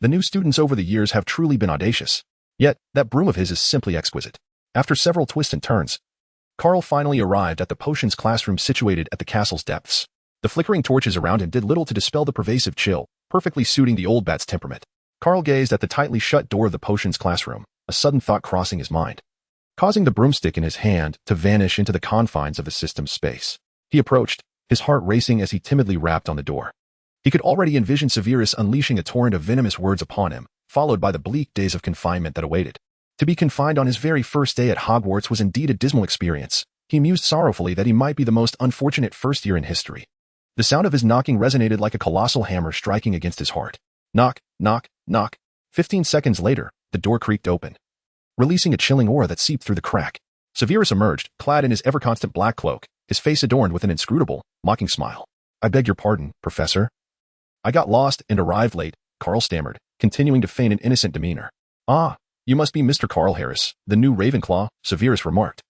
The new students over the years have truly been audacious. Yet, that broom of his is simply exquisite. After several twists and turns, Carl finally arrived at the potions classroom situated at the castle's depths. The flickering torches around him did little to dispel the pervasive chill, perfectly suiting the old bat's temperament. Carl gazed at the tightly shut door of the potions classroom, a sudden thought crossing his mind, causing the broomstick in his hand to vanish into the confines of the system's space. He approached, his heart racing as he timidly rapped on the door. He could already envision Severus unleashing a torrent of venomous words upon him, followed by the bleak days of confinement that awaited. To be confined on his very first day at Hogwarts was indeed a dismal experience. He mused sorrowfully that he might be the most unfortunate first year in history. The sound of his knocking resonated like a colossal hammer striking against his heart. Knock, knock, knock. 15 seconds later, the door creaked open, releasing a chilling aura that seeped through the crack. Severus emerged, clad in his ever-constant black cloak, his face adorned with an inscrutable, mocking smile. I beg your pardon, Professor. I got lost and arrived late, Carl stammered, continuing to feign an innocent demeanor. Ah, you must be Mr. Carl Harris, the new Ravenclaw, Severus remarked,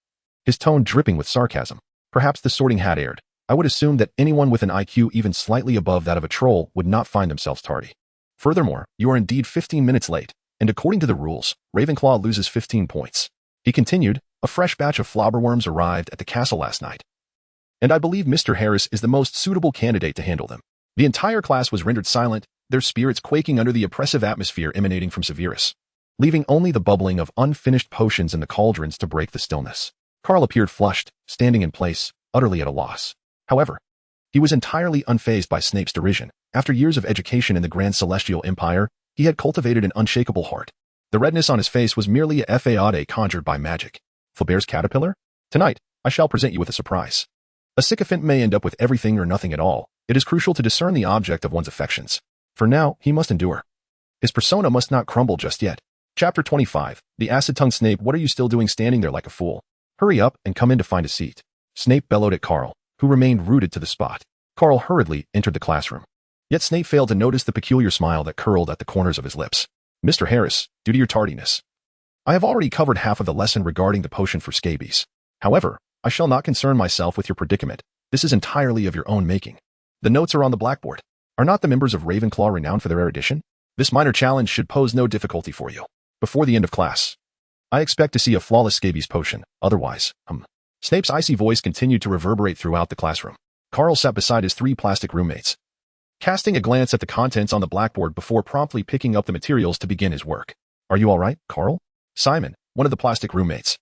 his tone dripping with sarcasm. Perhaps the sorting hat aired. I would assume that anyone with an IQ even slightly above that of a troll would not find themselves tardy. Furthermore, you are indeed 15 minutes late, and according to the rules, Ravenclaw loses 15 points. He continued, a fresh batch of flobberworms arrived at the castle last night, and I believe Mr. Harris is the most suitable candidate to handle them. The entire class was rendered silent, their spirits quaking under the oppressive atmosphere emanating from Severus, leaving only the bubbling of unfinished potions in the cauldrons to break the stillness. Carl appeared flushed, standing in place, utterly at a loss. However, he was entirely unfazed by Snape's derision. After years of education in the Grand Celestial Empire, he had cultivated an unshakable heart. The redness on his face was merely a fade conjured by magic. Flaubert's caterpillar? Tonight, I shall present you with a surprise. A sycophant may end up with everything or nothing at all. It is crucial to discern the object of one's affections. For now, he must endure. His persona must not crumble just yet. Chapter 25. The acid-tongued Snape, what are you still doing standing there like a fool? Hurry up and come in to find a seat. Snape bellowed at Carl, who remained rooted to the spot. Carl hurriedly entered the classroom. Yet Snape failed to notice the peculiar smile that curled at the corners of his lips. Mr. Harris, due to your tardiness, I have already covered half of the lesson regarding the potion for scabies. However, I shall not concern myself with your predicament. This is entirely of your own making. The notes are on the blackboard. Are not the members of Ravenclaw renowned for their erudition? This minor challenge should pose no difficulty for you. Before the end of class, I expect to see a flawless scabies potion. Otherwise, Snape's icy voice continued to reverberate throughout the classroom. Carl sat beside his 3 plastic roommates, casting a glance at the contents on the blackboard before promptly picking up the materials to begin his work. Are you all right, Carl? Simon, one of the plastic roommates,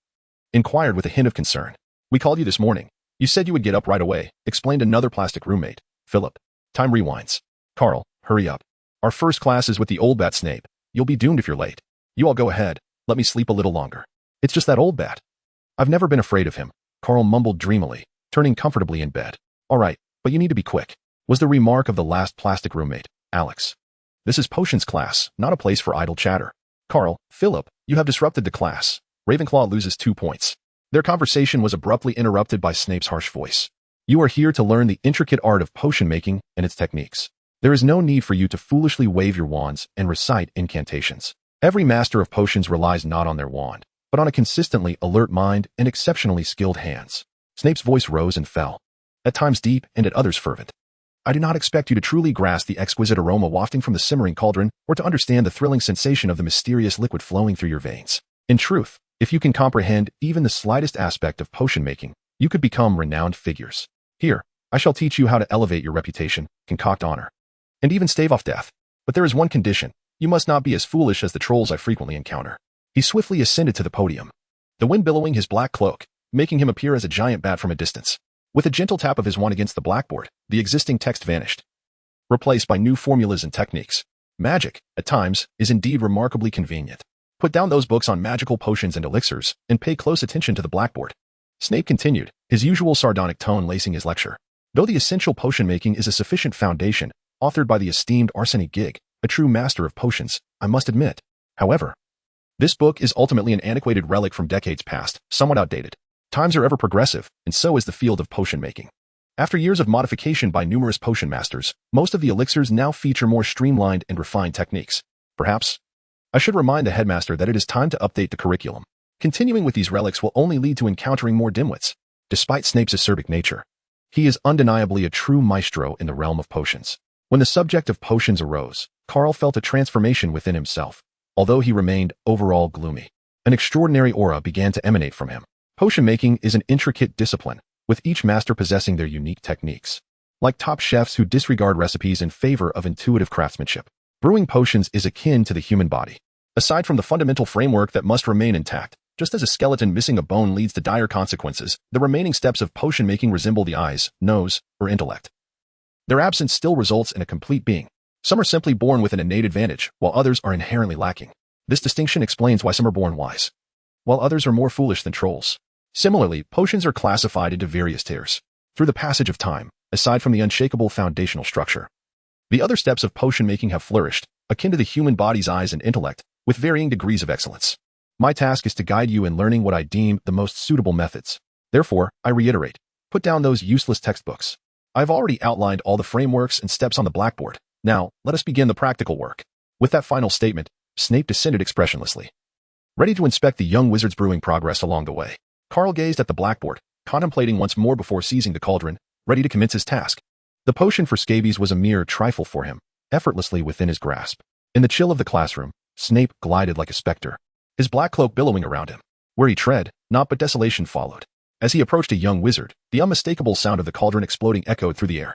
inquired with a hint of concern. We called you this morning. You said you would get up right away, explained another plastic roommate. Philip. Time rewinds. Carl, hurry up. Our first class is with the old bat Snape. You'll be doomed if you're late. You all go ahead. Let me sleep a little longer. It's just that old bat. I've never been afraid of him, Carl mumbled dreamily, turning comfortably in bed. All right, but you need to be quick, was the remark of the last plastic roommate, Alex. This is potions class, not a place for idle chatter. Carl, Philip, you have disrupted the class. Ravenclaw loses 2 points. Their conversation was abruptly interrupted by Snape's harsh voice. You are here to learn the intricate art of potion making and its techniques. There is no need for you to foolishly wave your wands and recite incantations. Every master of potions relies not on their wand, but on a consistently alert mind and exceptionally skilled hands. Snape's voice rose and fell, at times deep and at others fervent. I do not expect you to truly grasp the exquisite aroma wafting from the simmering cauldron or to understand the thrilling sensation of the mysterious liquid flowing through your veins. In truth, if you can comprehend even the slightest aspect of potion making, you could become renowned figures. Here, I shall teach you how to elevate your reputation, concoct honor, and even stave off death. But there is one condition. You must not be as foolish as the trolls I frequently encounter. He swiftly ascended to the podium, the wind billowing his black cloak, making him appear as a giant bat from a distance. With a gentle tap of his wand against the blackboard, the existing text vanished, replaced by new formulas and techniques. Magic, at times, is indeed remarkably convenient. Put down those books on magical potions and elixirs, and pay close attention to the blackboard. Snape continued, his usual sardonic tone lacing his lecture. Though the essential potion making is a sufficient foundation, authored by the esteemed Arsene Gig, a true master of potions, I must admit. However, this book is ultimately an antiquated relic from decades past, somewhat outdated. Times are ever progressive, and so is the field of potion making. After years of modification by numerous potion masters, most of the elixirs now feature more streamlined and refined techniques. Perhaps I should remind the headmaster that it is time to update the curriculum. Continuing with these relics will only lead to encountering more dimwits. Despite Snape's acerbic nature, he is undeniably a true maestro in the realm of potions. When the subject of potions arose, Carl felt a transformation within himself. Although he remained overall gloomy, an extraordinary aura began to emanate from him. Potion making is an intricate discipline, with each master possessing their unique techniques. Like top chefs who disregard recipes in favor of intuitive craftsmanship, brewing potions is akin to the human body. Aside from the fundamental framework that must remain intact, just as a skeleton missing a bone leads to dire consequences, the remaining steps of potion making resemble the eyes, nose, or intellect. Their absence still results in a complete being. Some are simply born with an innate advantage, while others are inherently lacking. This distinction explains why some are born wise, while others are more foolish than trolls. Similarly, potions are classified into various tiers. Through the passage of time, aside from the unshakable foundational structure, the other steps of potion making have flourished, akin to the human body's eyes and intellect, with varying degrees of excellence. My task is to guide you in learning what I deem the most suitable methods. Therefore, I reiterate, put down those useless textbooks. I've already outlined all the frameworks and steps on the blackboard. Now, let us begin the practical work. With that final statement, Snape descended expressionlessly, ready to inspect the young wizard's brewing progress along the way. Carl gazed at the blackboard, contemplating once more before seizing the cauldron, ready to commence his task. The potion for scabies was a mere trifle for him, effortlessly within his grasp. In the chill of the classroom, Snape glided like a specter, his black cloak billowing around him. Where he tread, naught but desolation followed. As he approached a young wizard, the unmistakable sound of the cauldron exploding echoed through the air.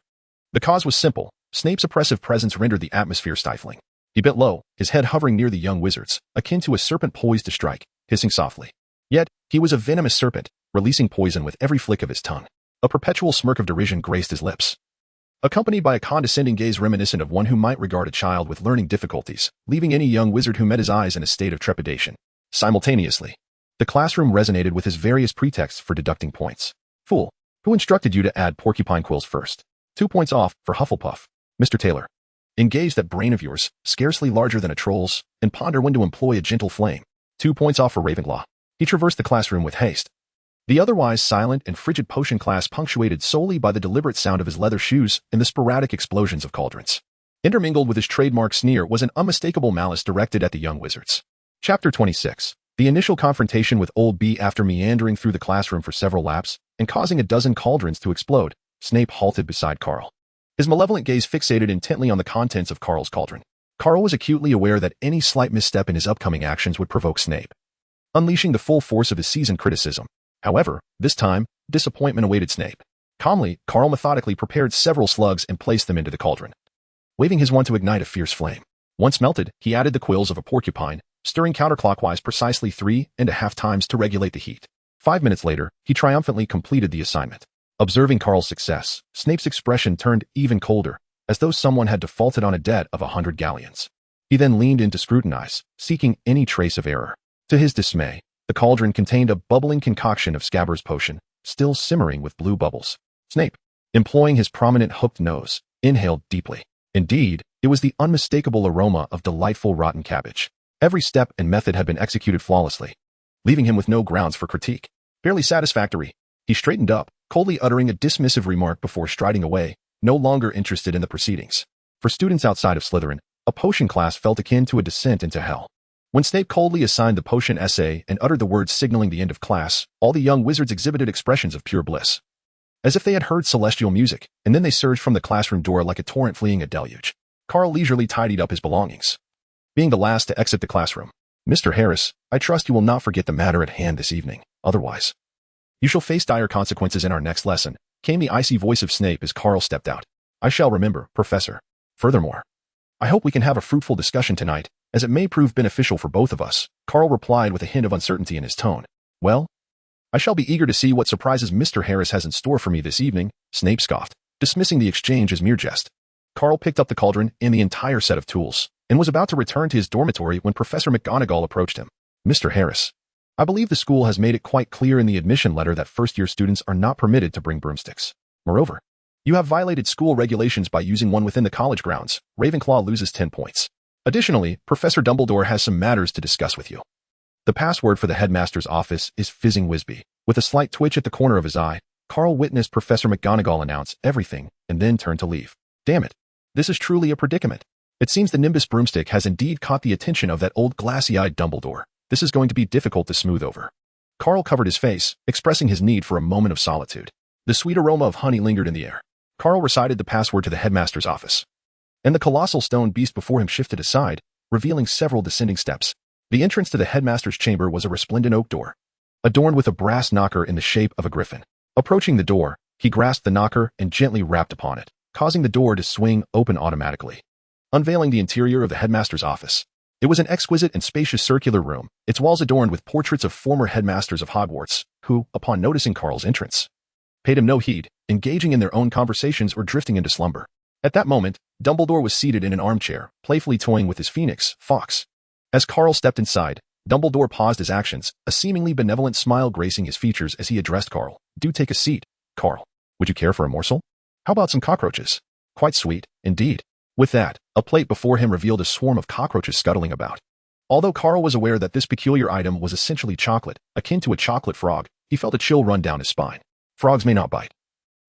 The cause was simple. Snape's oppressive presence rendered the atmosphere stifling. He bent low, his head hovering near the young wizard's, akin to a serpent poised to strike, hissing softly. Yet, he was a venomous serpent, releasing poison with every flick of his tongue. A perpetual smirk of derision graced his lips, accompanied by a condescending gaze reminiscent of one who might regard a child with learning difficulties, leaving any young wizard who met his eyes in a state of trepidation. Simultaneously, the classroom resonated with his various pretexts for deducting points. Fool, who instructed you to add porcupine quills first? 2 points off for Hufflepuff. Mr. Taylor, engage that brain of yours, scarcely larger than a troll's, and ponder when to employ a gentle flame. 2 points off for Ravenclaw. He traversed the classroom with haste. The otherwise silent and frigid potion class punctuated solely by the deliberate sound of his leather shoes and the sporadic explosions of cauldrons. Intermingled with his trademark sneer was an unmistakable malice directed at the young wizards. Chapter 26. The initial confrontation with Old B. After meandering through the classroom for several laps and causing a dozen cauldrons to explode, Snape halted beside Carl, his malevolent gaze fixated intently on the contents of Carl's cauldron. Carl was acutely aware that any slight misstep in his upcoming actions would provoke Snape, unleashing the full force of his seasoned criticism. However, this time, disappointment awaited Snape. Calmly, Carl methodically prepared several slugs and placed them into the cauldron, waving his wand to ignite a fierce flame. Once melted, he added the quills of a porcupine, stirring counterclockwise precisely 3.5 times to regulate the heat. 5 minutes later, he triumphantly completed the assignment. Observing Carl's success, Snape's expression turned even colder, as though someone had defaulted on a debt of 100 galleons. He then leaned in to scrutinize, seeking any trace of error. To his dismay, the cauldron contained a bubbling concoction of Scabbers potion, still simmering with blue bubbles. Snape, employing his prominent hooked nose, inhaled deeply. Indeed, it was the unmistakable aroma of delightful rotten cabbage. Every step and method had been executed flawlessly, leaving him with no grounds for critique. Barely satisfactory. He straightened up, coldly uttering a dismissive remark before striding away, no longer interested in the proceedings. For students outside of Slytherin, a potion class felt akin to a descent into hell. When Snape coldly assigned the potion essay and uttered the words signaling the end of class, all the young wizards exhibited expressions of pure bliss. as if they had heard celestial music, and then they surged from the classroom door like a torrent fleeing a deluge. Carl leisurely tidied up his belongings. Being the last to exit the classroom. Mr. Harris, I trust you will not forget the matter at hand this evening. Otherwise, you shall face dire consequences in our next lesson, came the icy voice of Snape as Carl stepped out. I shall remember, Professor. Furthermore, I hope we can have a fruitful discussion tonight, as it may prove beneficial for both of us, Carl replied with a hint of uncertainty in his tone. Well, I shall be eager to see what surprises Mr. Harris has in store for me this evening, Snape scoffed, dismissing the exchange as mere jest. Carl picked up the cauldron and the entire set of tools, and was about to return to his dormitory when Professor McGonagall approached him. Mr. Harris, I believe the school has made it quite clear in the admission letter that first-year students are not permitted to bring broomsticks. Moreover, you have violated school regulations by using one within the college grounds. Ravenclaw loses 10 points. Additionally, Professor Dumbledore has some matters to discuss with you. The password for the headmaster's office is Fizzing Wisby. With a slight twitch at the corner of his eye, Carl witnessed Professor McGonagall announce everything and then turned to leave. Damn it. This is truly a predicament. It seems the Nimbus broomstick has indeed caught the attention of that old glassy-eyed Dumbledore. This is going to be difficult to smooth over. Carl covered his face, expressing his need for a moment of solitude. The sweet aroma of honey lingered in the air. Carl recited the password to the headmaster's office, and the colossal stone beast before him shifted aside, revealing several descending steps. The entrance to the headmaster's chamber was a resplendent oak door, adorned with a brass knocker in the shape of a griffin. Approaching the door, he grasped the knocker and gently rapped upon it, causing the door to swing open automatically, unveiling the interior of the headmaster's office. It was an exquisite and spacious circular room, its walls adorned with portraits of former headmasters of Hogwarts, who, upon noticing Carl's entrance, paid him no heed, engaging in their own conversations or drifting into slumber. At that moment, Dumbledore was seated in an armchair, playfully toying with his phoenix, Fawkes. As Carl stepped inside, Dumbledore paused his actions, a seemingly benevolent smile gracing his features as he addressed Carl. Do take a seat, Carl. Would you care for a morsel? How about some cockroaches? Quite sweet, indeed. With that, a plate before him revealed a swarm of cockroaches scuttling about. Although Carl was aware that this peculiar item was essentially chocolate, akin to a chocolate frog, he felt a chill run down his spine. Frogs may not bite,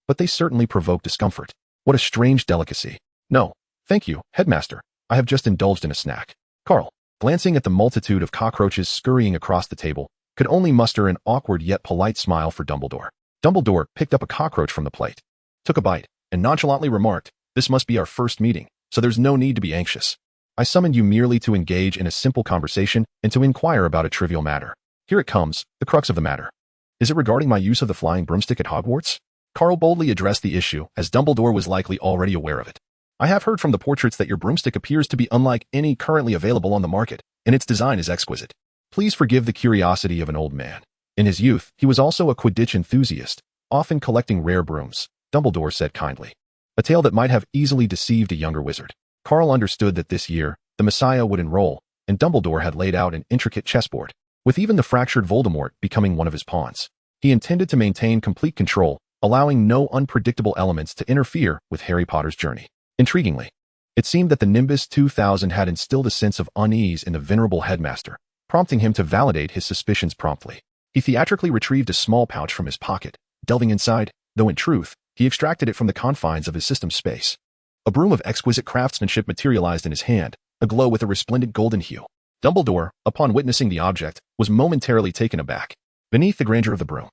but they certainly provoke discomfort. What a strange delicacy. No, thank you, headmaster. I have just indulged in a snack. Carl, glancing at the multitude of cockroaches scurrying across the table, could only muster an awkward yet polite smile for Dumbledore. Dumbledore picked up a cockroach from the plate, took a bite, and nonchalantly remarked, "This must be our first meeting, so there's no need to be anxious. I summoned you merely to engage in a simple conversation and to inquire about a trivial matter. Here it comes, the crux of the matter. Is it regarding my use of the flying broomstick at Hogwarts?" Carl boldly addressed the issue, as Dumbledore was likely already aware of it. "I have heard from the portraits that your broomstick appears to be unlike any currently available on the market, and its design is exquisite. Please forgive the curiosity of an old man. In his youth, he was also a Quidditch enthusiast, often collecting rare brooms," Dumbledore said kindly. A tale that might have easily deceived a younger wizard. Carl understood that this year, the Messiah would enroll, and Dumbledore had laid out an intricate chessboard, with even the fractured Voldemort becoming one of his pawns. He intended to maintain complete control, allowing no unpredictable elements to interfere with Harry Potter's journey. Intriguingly, it seemed that the Nimbus 2000 had instilled a sense of unease in the venerable headmaster, prompting him to validate his suspicions promptly. He theatrically retrieved a small pouch from his pocket, delving inside, though in truth, he extracted it from the confines of his system's space. A broom of exquisite craftsmanship materialized in his hand, aglow with a resplendent golden hue. Dumbledore, upon witnessing the object, was momentarily taken aback. Beneath the grandeur of the broom,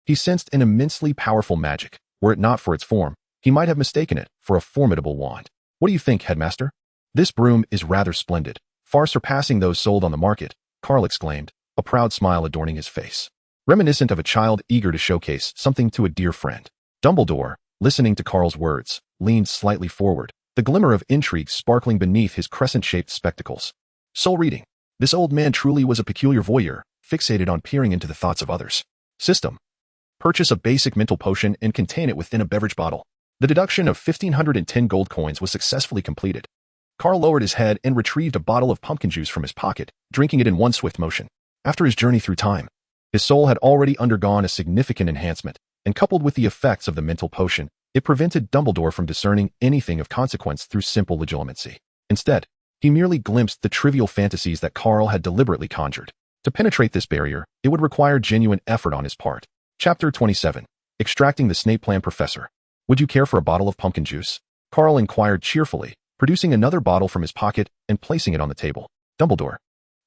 he sensed an immensely powerful magic. Were it not for its form, he might have mistaken it for a formidable wand. What do you think, headmaster? This broom is rather splendid, far surpassing those sold on the market, Carl exclaimed, a proud smile adorning his face, reminiscent of a child eager to showcase something to a dear friend. Dumbledore, listening to Carl's words, leaned slightly forward, the glimmer of intrigue sparkling beneath his crescent-shaped spectacles. Soul reading. This old man truly was a peculiar voyeur, fixated on peering into the thoughts of others. System. Purchase a basic mental potion and contain it within a beverage bottle. The deduction of 1,510 gold coins was successfully completed. Carl lowered his head and retrieved a bottle of pumpkin juice from his pocket, drinking it in one swift motion. After his journey through time, his soul had already undergone a significant enhancement, and coupled with the effects of the mental potion, it prevented Dumbledore from discerning anything of consequence through simple legilimency. Instead, he merely glimpsed the trivial fantasies that Carl had deliberately conjured. To penetrate this barrier, it would require genuine effort on his part. Chapter 27. Extracting the Snape Plan Professor. Would you care for a bottle of pumpkin juice? Carl inquired cheerfully, producing another bottle from his pocket and placing it on the table. Dumbledore,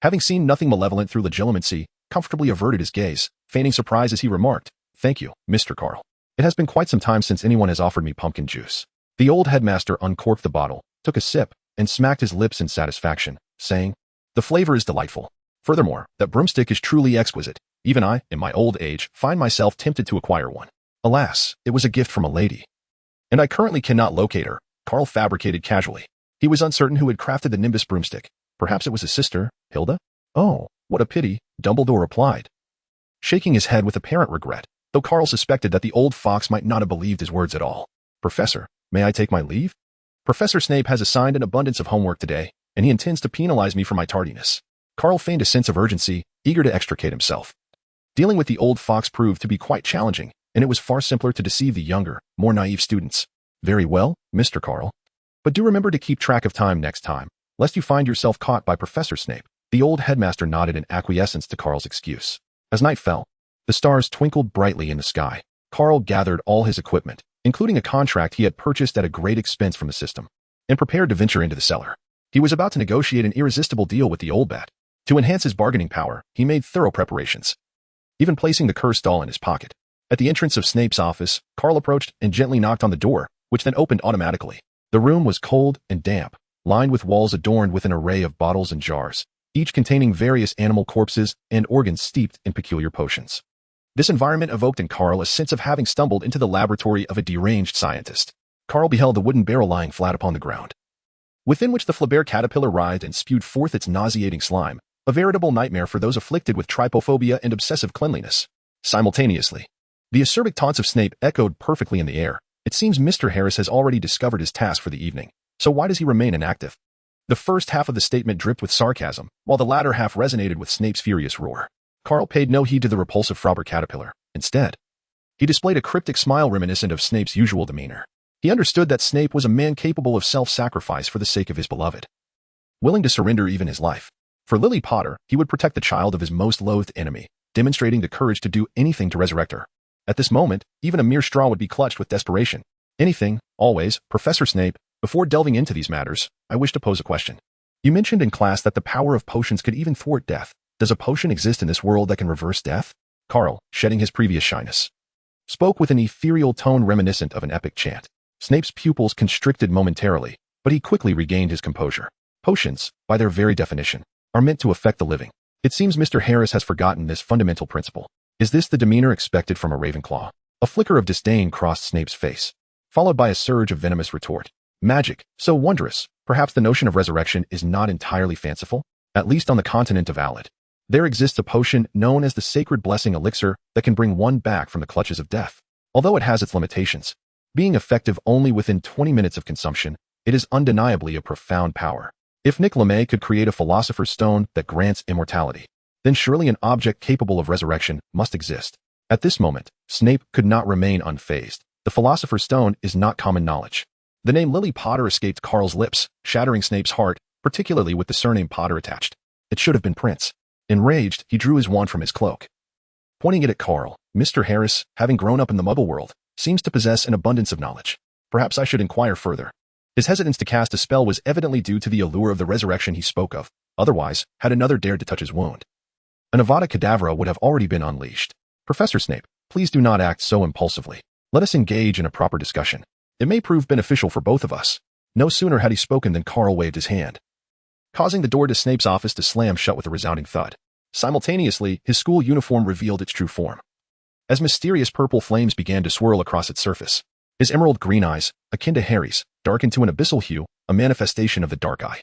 having seen nothing malevolent through legilimency, comfortably averted his gaze, feigning surprise as he remarked, "Thank you, Mr. Carl. It has been quite some time since anyone has offered me pumpkin juice. The old headmaster uncorked the bottle, took a sip, and smacked his lips in satisfaction, saying, "The flavor is delightful. Furthermore, that broomstick is truly exquisite. Even I, in my old age, find myself tempted to acquire one. Alas, it was a gift from a lady. And I currently cannot locate her," Carl fabricated casually. He was uncertain who had crafted the Nimbus broomstick. Perhaps it was his sister, Hilda? "Oh, what a pity," Dumbledore replied, shaking his head with apparent regret, though Carl suspected that the old fox might not have believed his words at all. "Professor, may I take my leave? Professor Snape has assigned an abundance of homework today, and he intends to penalize me for my tardiness." Carl feigned a sense of urgency, eager to extricate himself. Dealing with the old fox proved to be quite challenging, and it was far simpler to deceive the younger, more naive students. "Very well, Mr. Carl. But do remember to keep track of time next time, lest you find yourself caught by Professor Snape." The old headmaster nodded in acquiescence to Carl's excuse. As night fell, the stars twinkled brightly in the sky. Carl gathered all his equipment, including a contract he had purchased at a great expense from the system, and prepared to venture into the cellar. He was about to negotiate an irresistible deal with the old bat. To enhance his bargaining power, he made thorough preparations, even placing the cursed doll in his pocket. At the entrance of Snape's office, Carl approached and gently knocked on the door, which then opened automatically. The room was cold and damp, lined with walls adorned with an array of bottles and jars, each containing various animal corpses and organs steeped in peculiar potions. This environment evoked in Carl a sense of having stumbled into the laboratory of a deranged scientist. Carl beheld the wooden barrel lying flat upon the ground, within which the Flaubert caterpillar writhed and spewed forth its nauseating slime, a veritable nightmare for those afflicted with trypophobia and obsessive cleanliness. Simultaneously, the acerbic taunts of Snape echoed perfectly in the air. "It seems Mr. Harris has already discovered his task for the evening, so why does he remain inactive?" The first half of the statement dripped with sarcasm, while the latter half resonated with Snape's furious roar. Carl paid no heed to the repulsive Flaubert caterpillar. Instead, he displayed a cryptic smile reminiscent of Snape's usual demeanor. He understood that Snape was a man capable of self-sacrifice for the sake of his beloved, willing to surrender even his life. For Lily Potter, he would protect the child of his most loathed enemy, demonstrating the courage to do anything to resurrect her. At this moment, even a mere straw would be clutched with desperation. "Anything, always, Professor Snape. Before delving into these matters, I wish to pose a question. You mentioned in class that the power of potions could even thwart death. Does a potion exist in this world that can reverse death?" Carl, shedding his previous shyness, spoke with an ethereal tone reminiscent of an epic chant. Snape's pupils constricted momentarily, but he quickly regained his composure. "Potions, by their very definition, are meant to affect the living. It seems Mr. Harris has forgotten this fundamental principle. Is this the demeanor expected from a Ravenclaw?" A flicker of disdain crossed Snape's face, followed by a surge of venomous retort. "Magic, so wondrous. Perhaps the notion of resurrection is not entirely fanciful? At least on the continent of Alad, there exists a potion known as the Sacred Blessing Elixir that can bring one back from the clutches of death. Although it has its limitations, being effective only within 20 minutes of consumption, it is undeniably a profound power. If Nick LeMay could create a philosopher's stone that grants immortality, then surely an object capable of resurrection must exist." At this moment, Snape could not remain unfazed. The philosopher's stone is not common knowledge. The name Lily Potter escaped Carl's lips, shattering Snape's heart, particularly with the surname Potter attached. It should have been Prince. Enraged, he drew his wand from his cloak, pointing it at Carl. "Mr. Harris, having grown up in the Muggle world, seems to possess an abundance of knowledge. Perhaps I should inquire further." His hesitance to cast a spell was evidently due to the allure of the resurrection he spoke of. Otherwise, had another dared to touch his wound, an Avada Kedavra would have already been unleashed. "Professor Snape, please do not act so impulsively. Let us engage in a proper discussion. It may prove beneficial for both of us." No sooner had he spoken than Carl waved his hand, causing the door to Snape's office to slam shut with a resounding thud. Simultaneously, his school uniform revealed its true form, as mysterious purple flames began to swirl across its surface. His emerald green eyes, akin to Harry's, darkened to an abyssal hue, a manifestation of the dark eye,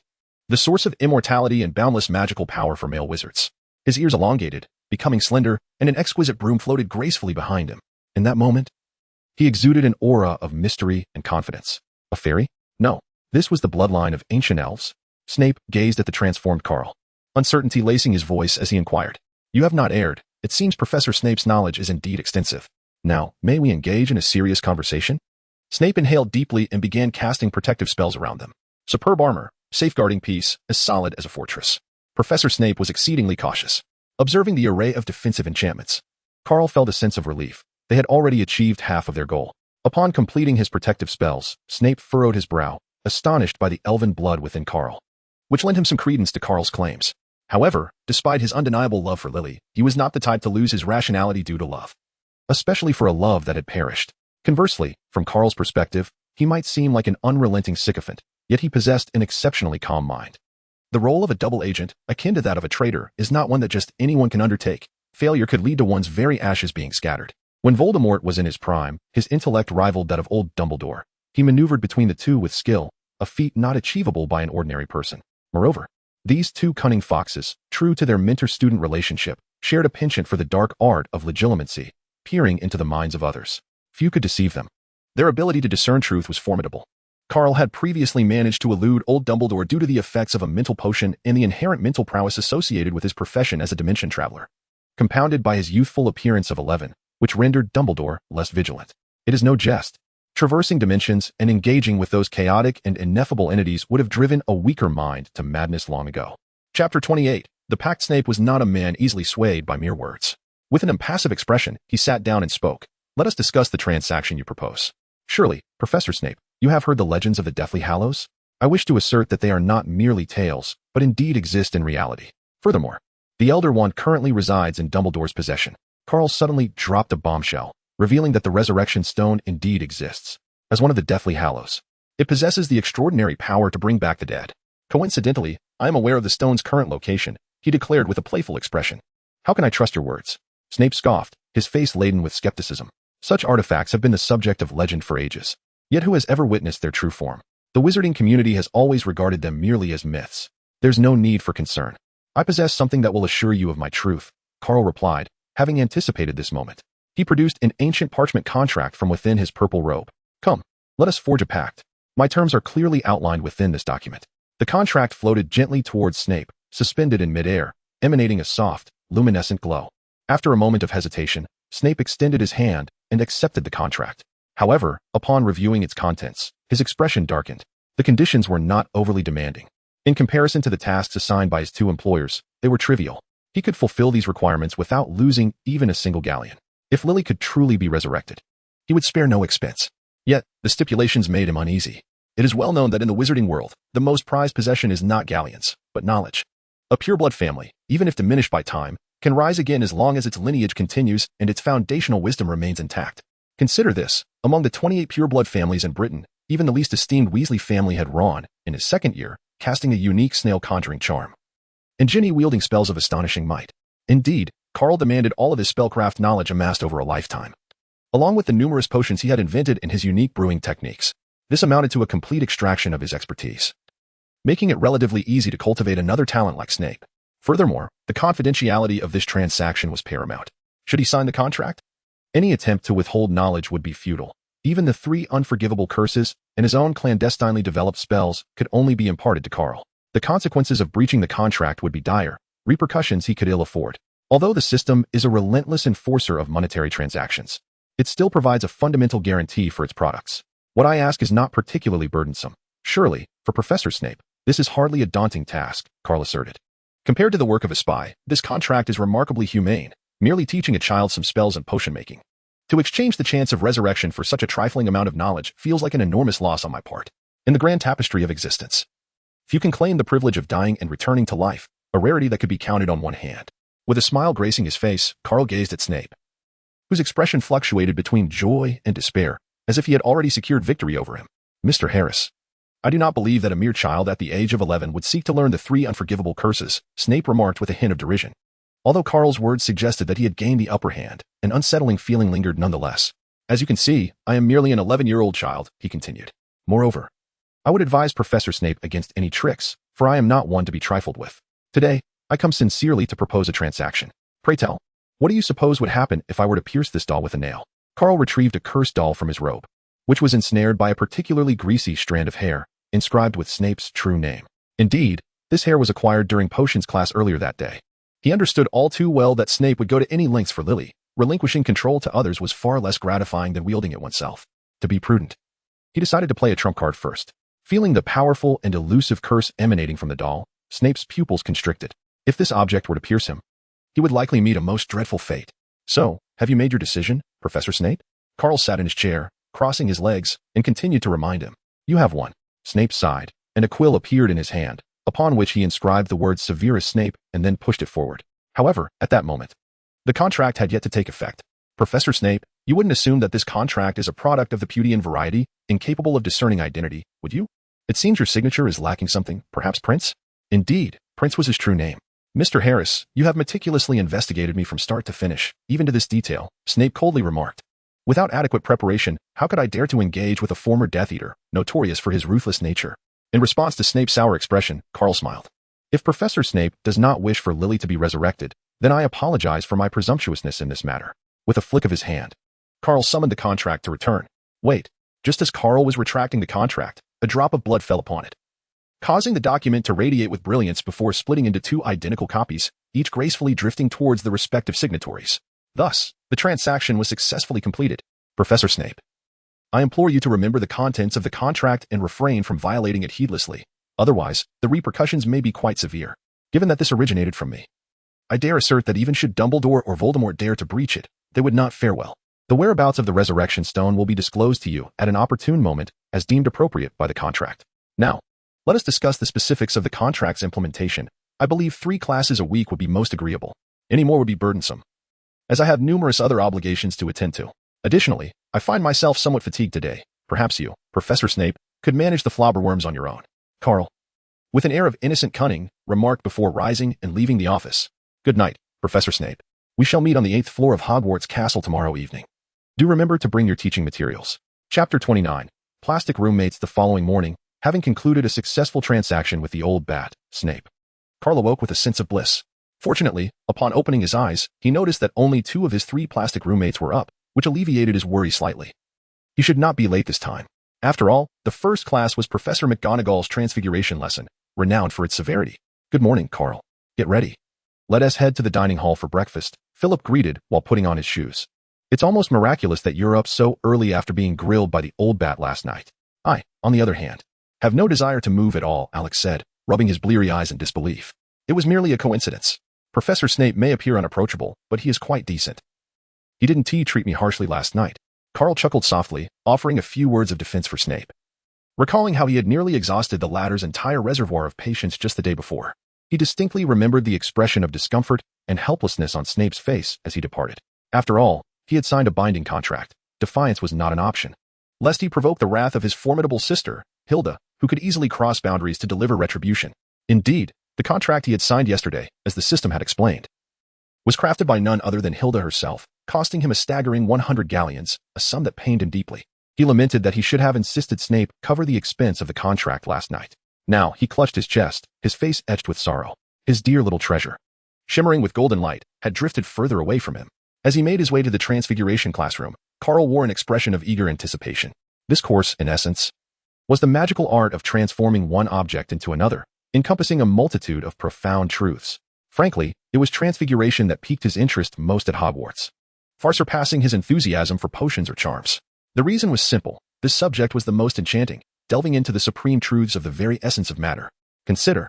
the source of immortality and boundless magical power for male wizards. His ears elongated, becoming slender, and an exquisite broom floated gracefully behind him. In that moment, he exuded an aura of mystery and confidence. A fairy? No, this was the bloodline of ancient elves. Snape gazed at the transformed Carl, uncertainty lacing his voice as he inquired. "You have not erred. It seems Professor Snape's knowledge is indeed extensive. Now, may we engage in a serious conversation?" Snape inhaled deeply and began casting protective spells around them. Superb armor, safeguarding peace, as solid as a fortress. Professor Snape was exceedingly cautious, observing the array of defensive enchantments. Carl felt a sense of relief. They had already achieved half of their goal. Upon completing his protective spells, Snape furrowed his brow, astonished by the elven blood within Carl, which lent him some credence to Carl's claims. However, despite his undeniable love for Lily, he was not the type to lose his rationality due to love, especially for a love that had perished. Conversely, from Carl's perspective, he might seem like an unrelenting sycophant, yet he possessed an exceptionally calm mind. The role of a double agent, akin to that of a traitor, is not one that just anyone can undertake. Failure could lead to one's very ashes being scattered. When Voldemort was in his prime, his intellect rivaled that of old Dumbledore. He maneuvered between the two with skill, a feat not achievable by an ordinary person. Moreover, these two cunning foxes, true to their mentor-student relationship, shared a penchant for the dark art of legilimency, peering into the minds of others. Few could deceive them. Their ability to discern truth was formidable. Carl had previously managed to elude old Dumbledore due to the effects of a mental potion and the inherent mental prowess associated with his profession as a dimension traveler, compounded by his youthful appearance of 11, which rendered Dumbledore less vigilant. It is no jest. Traversing dimensions and engaging with those chaotic and ineffable entities would have driven a weaker mind to madness long ago. Chapter 28. The Packed Snape was not a man easily swayed by mere words. With an impassive expression, he sat down and spoke. Let us discuss the transaction you propose. Surely, Professor Snape, you have heard the legends of the Deathly Hallows? I wish to assert that they are not merely tales, but indeed exist in reality. Furthermore, the Elder Wand currently resides in Dumbledore's possession. Carl suddenly dropped a bombshell, revealing that the Resurrection Stone indeed exists. As one of the Deathly Hallows, it possesses the extraordinary power to bring back the dead. Coincidentally, I am aware of the stone's current location, he declared with a playful expression. How can I trust your words? Snape scoffed, his face laden with skepticism. Such artifacts have been the subject of legend for ages. Yet who has ever witnessed their true form? The wizarding community has always regarded them merely as myths. There's no need for concern. I possess something that will assure you of my truth, Carl replied, having anticipated this moment. He produced an ancient parchment contract from within his purple robe. Come, let us forge a pact. My terms are clearly outlined within this document. The contract floated gently towards Snape, suspended in midair, emanating a soft, luminescent glow. After a moment of hesitation, Snape extended his hand and accepted the contract. However, upon reviewing its contents, his expression darkened. The conditions were not overly demanding. In comparison to the tasks assigned by his two employers, they were trivial. He could fulfill these requirements without losing even a single galleon. If Lily could truly be resurrected, he would spare no expense. Yet, the stipulations made him uneasy. It is well known that in the wizarding world, the most prized possession is not galleons, but knowledge. A pureblood family, even if diminished by time, can rise again as long as its lineage continues and its foundational wisdom remains intact. Consider this, among the 28 pureblood families in Britain, even the least esteemed Weasley family had Ron, in his second year, casting a unique snail-conjuring charm, and Ginny wielding spells of astonishing might. Indeed, Carl demanded all of his spellcraft knowledge amassed over a lifetime, along with the numerous potions he had invented and his unique brewing techniques. This amounted to a complete extraction of his expertise, making it relatively easy to cultivate another talent like Snape. Furthermore, the confidentiality of this transaction was paramount. Should he sign the contract? Any attempt to withhold knowledge would be futile. Even the 3 unforgivable curses and his own clandestinely developed spells could only be imparted to Carl. The consequences of breaching the contract would be dire, repercussions he could ill afford. Although the system is a relentless enforcer of monetary transactions, it still provides a fundamental guarantee for its products. What I ask is not particularly burdensome. Surely, for Professor Snape, this is hardly a daunting task, Carl asserted. Compared to the work of a spy, this contract is remarkably humane, merely teaching a child some spells and potion-making. To exchange the chance of resurrection for such a trifling amount of knowledge feels like an enormous loss on my part. In the grand tapestry of existence, few can claim the privilege of dying and returning to life, a rarity that could be counted on one hand. With a smile gracing his face, Carl gazed at Snape, whose expression fluctuated between joy and despair, as if he had already secured victory over him. Mr. Harris, I do not believe that a mere child at the age of 11 would seek to learn the 3 unforgivable curses, Snape remarked with a hint of derision. Although Carl's words suggested that he had gained the upper hand, an unsettling feeling lingered nonetheless. As you can see, I am merely an 11-year-old child, he continued. Moreover, I would advise Professor Snape against any tricks, for I am not one to be trifled with. Today, I come sincerely to propose a transaction. Pray tell, what do you suppose would happen if I were to pierce this doll with a nail? Carl retrieved a cursed doll from his robe, which was ensnared by a particularly greasy strand of hair, inscribed with Snape's true name. Indeed, this hair was acquired during potions class earlier that day. He understood all too well that Snape would go to any lengths for Lily. Relinquishing control to others was far less gratifying than wielding it oneself. To be prudent, he decided to play a trump card first. Feeling the powerful and elusive curse emanating from the doll, Snape's pupils constricted. If this object were to pierce him, he would likely meet a most dreadful fate. So, have you made your decision, Professor Snape? Carl sat in his chair, crossing his legs, and continued to remind him. You have won. Snape sighed, and a quill appeared in his hand, upon which he inscribed the words Severus Snape and then pushed it forward. However, at that moment, the contract had yet to take effect. Professor Snape, You wouldn't assume that this contract is a product of the Pudian variety, incapable of discerning identity, would you? It seems your signature is lacking something, perhaps Prince? Indeed, Prince was his true name. Mr. Harris, you have meticulously investigated me from start to finish, even to this detail, Snape coldly remarked. Without adequate preparation, how could I dare to engage with a former Death Eater, notorious for his ruthless nature? In response to Snape's sour expression, Carl smiled. If Professor Snape does not wish for Lily to be resurrected, then I apologize for my presumptuousness in this matter. With a flick of his hand, Carl summoned the contract to return. Wait, just as Carl was retracting the contract, a drop of blood fell upon it, causing the document to radiate with brilliance before splitting into two identical copies, each gracefully drifting towards the respective signatories. Thus, the transaction was successfully completed. Professor Snape, I implore you to remember the contents of the contract and refrain from violating it heedlessly. Otherwise, the repercussions may be quite severe, given that this originated from me. I dare assert that even should Dumbledore or Voldemort dare to breach it, they would not fare well. The whereabouts of the Resurrection Stone will be disclosed to you at an opportune moment as deemed appropriate by the contract. Now, let us discuss the specifics of the contract's implementation. I believe 3 classes a week would be most agreeable. Any more would be burdensome, as I have numerous other obligations to attend to. Additionally, I find myself somewhat fatigued today. Perhaps you, Professor Snape, could manage the flobberworms on your own. Carl, with an air of innocent cunning, remarked before rising and leaving the office. Good night, Professor Snape. We shall meet on the 8th floor of Hogwarts Castle tomorrow evening. Do remember to bring your teaching materials. Chapter 29. Plastic roommates. The following morning, having concluded a successful transaction with the old bat, Snape, Carl awoke with a sense of bliss. Fortunately, upon opening his eyes, he noticed that only 2 of his 3 plastic roommates were up, which alleviated his worry slightly. He should not be late this time. After all, the first class was Professor McGonagall's Transfiguration lesson, renowned for its severity. Good morning, Carl. Get ready. Let us head to the dining hall for breakfast, Philip greeted while putting on his shoes. It's almost miraculous that you're up so early after being grilled by the old bat last night. I, on the other hand, have no desire to move at all, Alex said, rubbing his bleary eyes in disbelief. It was merely a coincidence. Professor Snape may appear unapproachable, but he is quite decent. He didn't treat me harshly last night. Carl chuckled softly, offering a few words of defense for Snape. Recalling how he had nearly exhausted the latter's entire reservoir of patience just the day before, he distinctly remembered the expression of discomfort and helplessness on Snape's face as he departed. After all, he had signed a binding contract. Defiance was not an option, lest he provoke the wrath of his formidable sister, Hilda, who could easily cross boundaries to deliver retribution. Indeed, the contract he had signed yesterday, as the system had explained, was crafted by none other than Hilda herself, costing him a staggering 100 galleons, a sum that pained him deeply. He lamented that he should have insisted Snape cover the expense of the contract last night. Now he clutched his chest, his face etched with sorrow. His dear little treasure, shimmering with golden light, had drifted further away from him. As he made his way to the Transfiguration classroom, Carl wore an expression of eager anticipation. This course, in essence, was the magical art of transforming one object into another, encompassing a multitude of profound truths. Frankly, it was Transfiguration that piqued his interest most at Hogwarts, far surpassing his enthusiasm for potions or charms. The reason was simple. This subject was the most enchanting, delving into the supreme truths of the very essence of matter. Consider,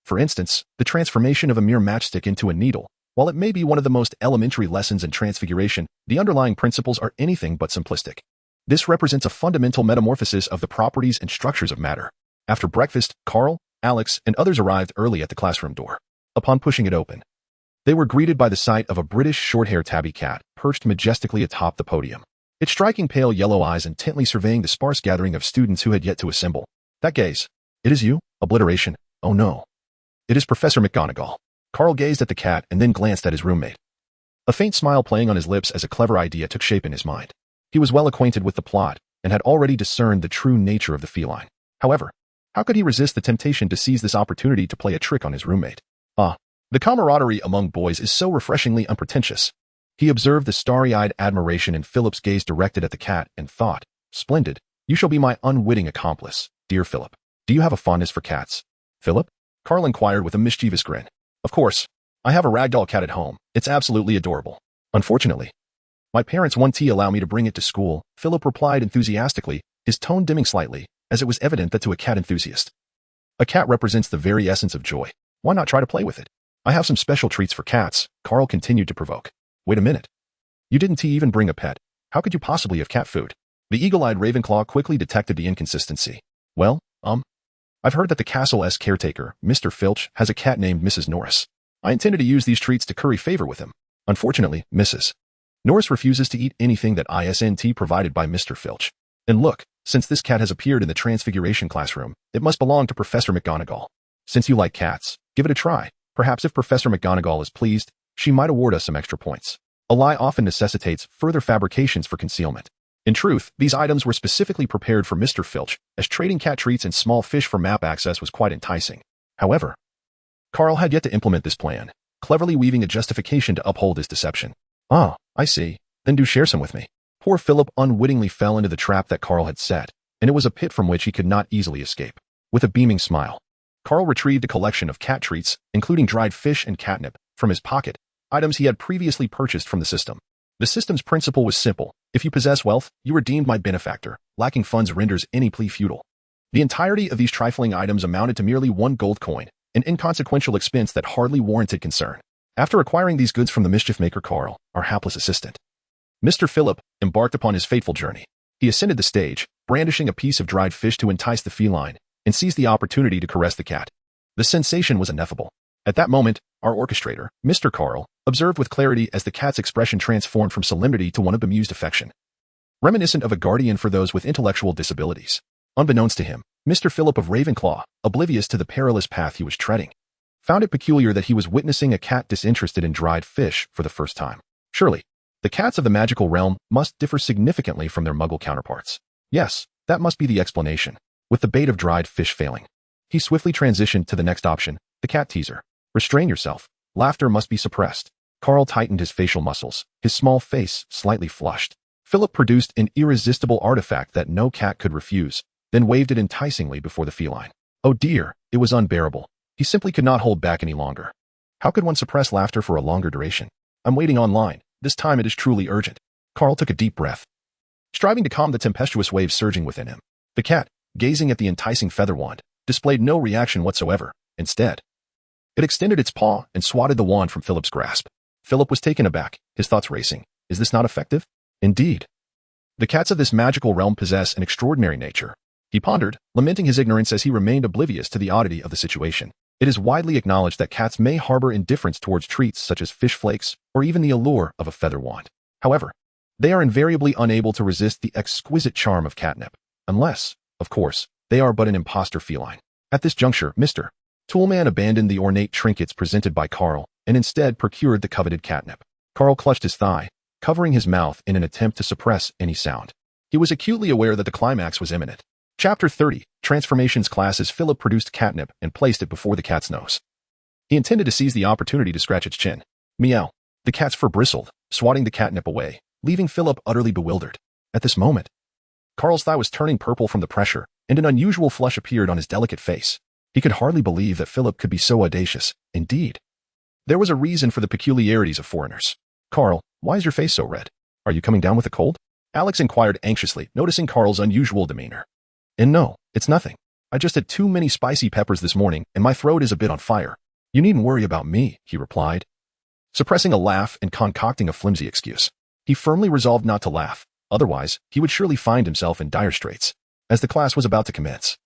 for instance, the transformation of a mere matchstick into a needle. While it may be one of the most elementary lessons in Transfiguration, the underlying principles are anything but simplistic. This represents a fundamental metamorphosis of the properties and structures of matter. After breakfast, Carl, Alex, and others arrived early at the classroom door. Upon pushing it open, they were greeted by the sight of a British short-haired tabby cat perched majestically atop the podium, its striking pale yellow eyes intently surveying the sparse gathering of students who had yet to assemble. That gaze. It is you? Obliteration. Oh no. It is Professor McGonagall. Carl gazed at the cat and then glanced at his roommate, a faint smile playing on his lips as a clever idea took shape in his mind. He was well acquainted with the plot and had already discerned the true nature of the feline. However, how could he resist the temptation to seize this opportunity to play a trick on his roommate? The camaraderie among boys is so refreshingly unpretentious. He observed the starry-eyed admiration in Philip's gaze directed at the cat and thought, splendid, you shall be my unwitting accomplice, dear Philip. Do you have a fondness for cats? Philip? Carl inquired with a mischievous grin. Of course, I have a ragdoll cat at home. It's absolutely adorable. Unfortunately, my parents won't allow me to bring it to school, Philip replied enthusiastically, his tone dimming slightly, as it was evident that to a cat enthusiast, a cat represents the very essence of joy. Why not try to play with it? I have some special treats for cats, Carl continued to provoke. Wait a minute. You didn't even bring a pet. How could you possibly have cat food? The eagle-eyed Ravenclaw quickly detected the inconsistency. Well, I've heard that the castle's caretaker, Mr. Filch, has a cat named Mrs. Norris. I intended to use these treats to curry favor with him. Unfortunately, Mrs. Norris refuses to eat anything that isn't provided by Mr. Filch. And look, since this cat has appeared in the Transfiguration classroom, it must belong to Professor McGonagall. Since you like cats, give it a try. Perhaps if Professor McGonagall is pleased, she might award us some extra points. A lie often necessitates further fabrications for concealment. In truth, these items were specifically prepared for Mr. Filch, as trading cat treats and small fish for map access was quite enticing. However, Carl had yet to implement this plan, cleverly weaving a justification to uphold his deception. Ah, I see. Then do share some with me. Poor Philip unwittingly fell into the trap that Carl had set, and it was a pit from which he could not easily escape. With a beaming smile, Carl retrieved a collection of cat treats, including dried fish and catnip, from his pocket, items he had previously purchased from the system. The system's principle was simple. If you possess wealth, you are deemed my benefactor. Lacking funds renders any plea futile. The entirety of these trifling items amounted to merely 1 gold coin, an inconsequential expense that hardly warranted concern. After acquiring these goods from the mischief maker Carl, our hapless assistant, Mr. Philip embarked upon his fateful journey. He ascended the stage, brandishing a piece of dried fish to entice the feline, and seized the opportunity to caress the cat. The sensation was ineffable. At that moment, our orchestrator, Mr. Carl, observed with clarity as the cat's expression transformed from solemnity to one of bemused affection, reminiscent of a guardian for those with intellectual disabilities. Unbeknownst to him, Mr. Philip of Ravenclaw, oblivious to the perilous path he was treading, found it peculiar that he was witnessing a cat disinterested in dried fish for the first time. Surely, the cats of the magical realm must differ significantly from their muggle counterparts. Yes, that must be the explanation. With the bait of dried fish failing, he swiftly transitioned to the next option, the cat teaser. Restrain yourself. Laughter must be suppressed. Carl tightened his facial muscles, his small face slightly flushed. Philip produced an irresistible artifact that no cat could refuse, then waved it enticingly before the feline. Oh dear, it was unbearable. He simply could not hold back any longer. How could one suppress laughter for a longer duration? I'm waiting online. This time it is truly urgent. Carl took a deep breath, striving to calm the tempestuous waves surging within him. The cat, gazing at the enticing feather wand, displayed no reaction whatsoever. Instead, it extended its paw and swatted the wand from Philip's grasp. Philip was taken aback, his thoughts racing. Is this not effective? Indeed. The cats of this magical realm possess an extraordinary nature. He pondered, lamenting his ignorance as he remained oblivious to the oddity of the situation. It is widely acknowledged that cats may harbor indifference towards treats such as fish flakes or even the allure of a feather wand. However, they are invariably unable to resist the exquisite charm of catnip, unless, of course, they are but an imposter feline. At this juncture, Mr. Toolman abandoned the ornate trinkets presented by Carl and instead procured the coveted catnip. Carl clutched his thigh, covering his mouth in an attempt to suppress any sound. He was acutely aware that the climax was imminent. Chapter 30, Transformations class as Philip produced catnip and placed it before the cat's nose. He intended to seize the opportunity to scratch its chin. Meow. The cat's fur bristled, swatting the catnip away, leaving Philip utterly bewildered. At this moment, Carl's thigh was turning purple from the pressure, and an unusual flush appeared on his delicate face. He could hardly believe that Philip could be so audacious. Indeed, there was a reason for the peculiarities of foreigners. Carl, why is your face so red? Are you coming down with a cold? Alex inquired anxiously, noticing Carl's unusual demeanor. And no, it's nothing. I just had too many spicy peppers this morning, and my throat is a bit on fire. You needn't worry about me, he replied, suppressing a laugh and concocting a flimsy excuse. He firmly resolved not to laugh, otherwise he would surely find himself in dire straits. As the class was about to commence,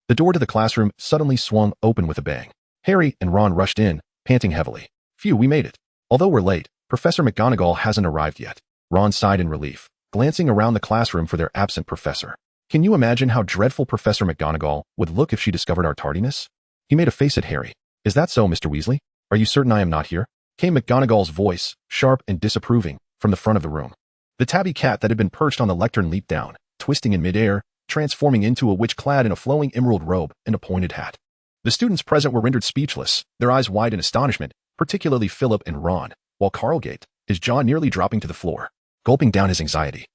the door to the classroom suddenly swung open with a bang. Harry and Ron rushed in, panting heavily. Phew, we made it. Although we're late, Professor McGonagall hasn't arrived yet. Ron sighed in relief, glancing around the classroom for their absent professor. Can you imagine how dreadful Professor McGonagall would look if she discovered our tardiness? He made a face at Harry. Is that so, Mr. Weasley? Are you certain I am not here? Came McGonagall's voice, sharp and disapproving, from the front of the room. The tabby cat that had been perched on the lectern leaped down, twisting in midair, transforming into a witch clad in a flowing emerald robe and a pointed hat. The students present were rendered speechless, their eyes wide in astonishment, particularly Philip and Ron, while Carl gaped, his jaw nearly dropping to the floor, gulping down his anxiety.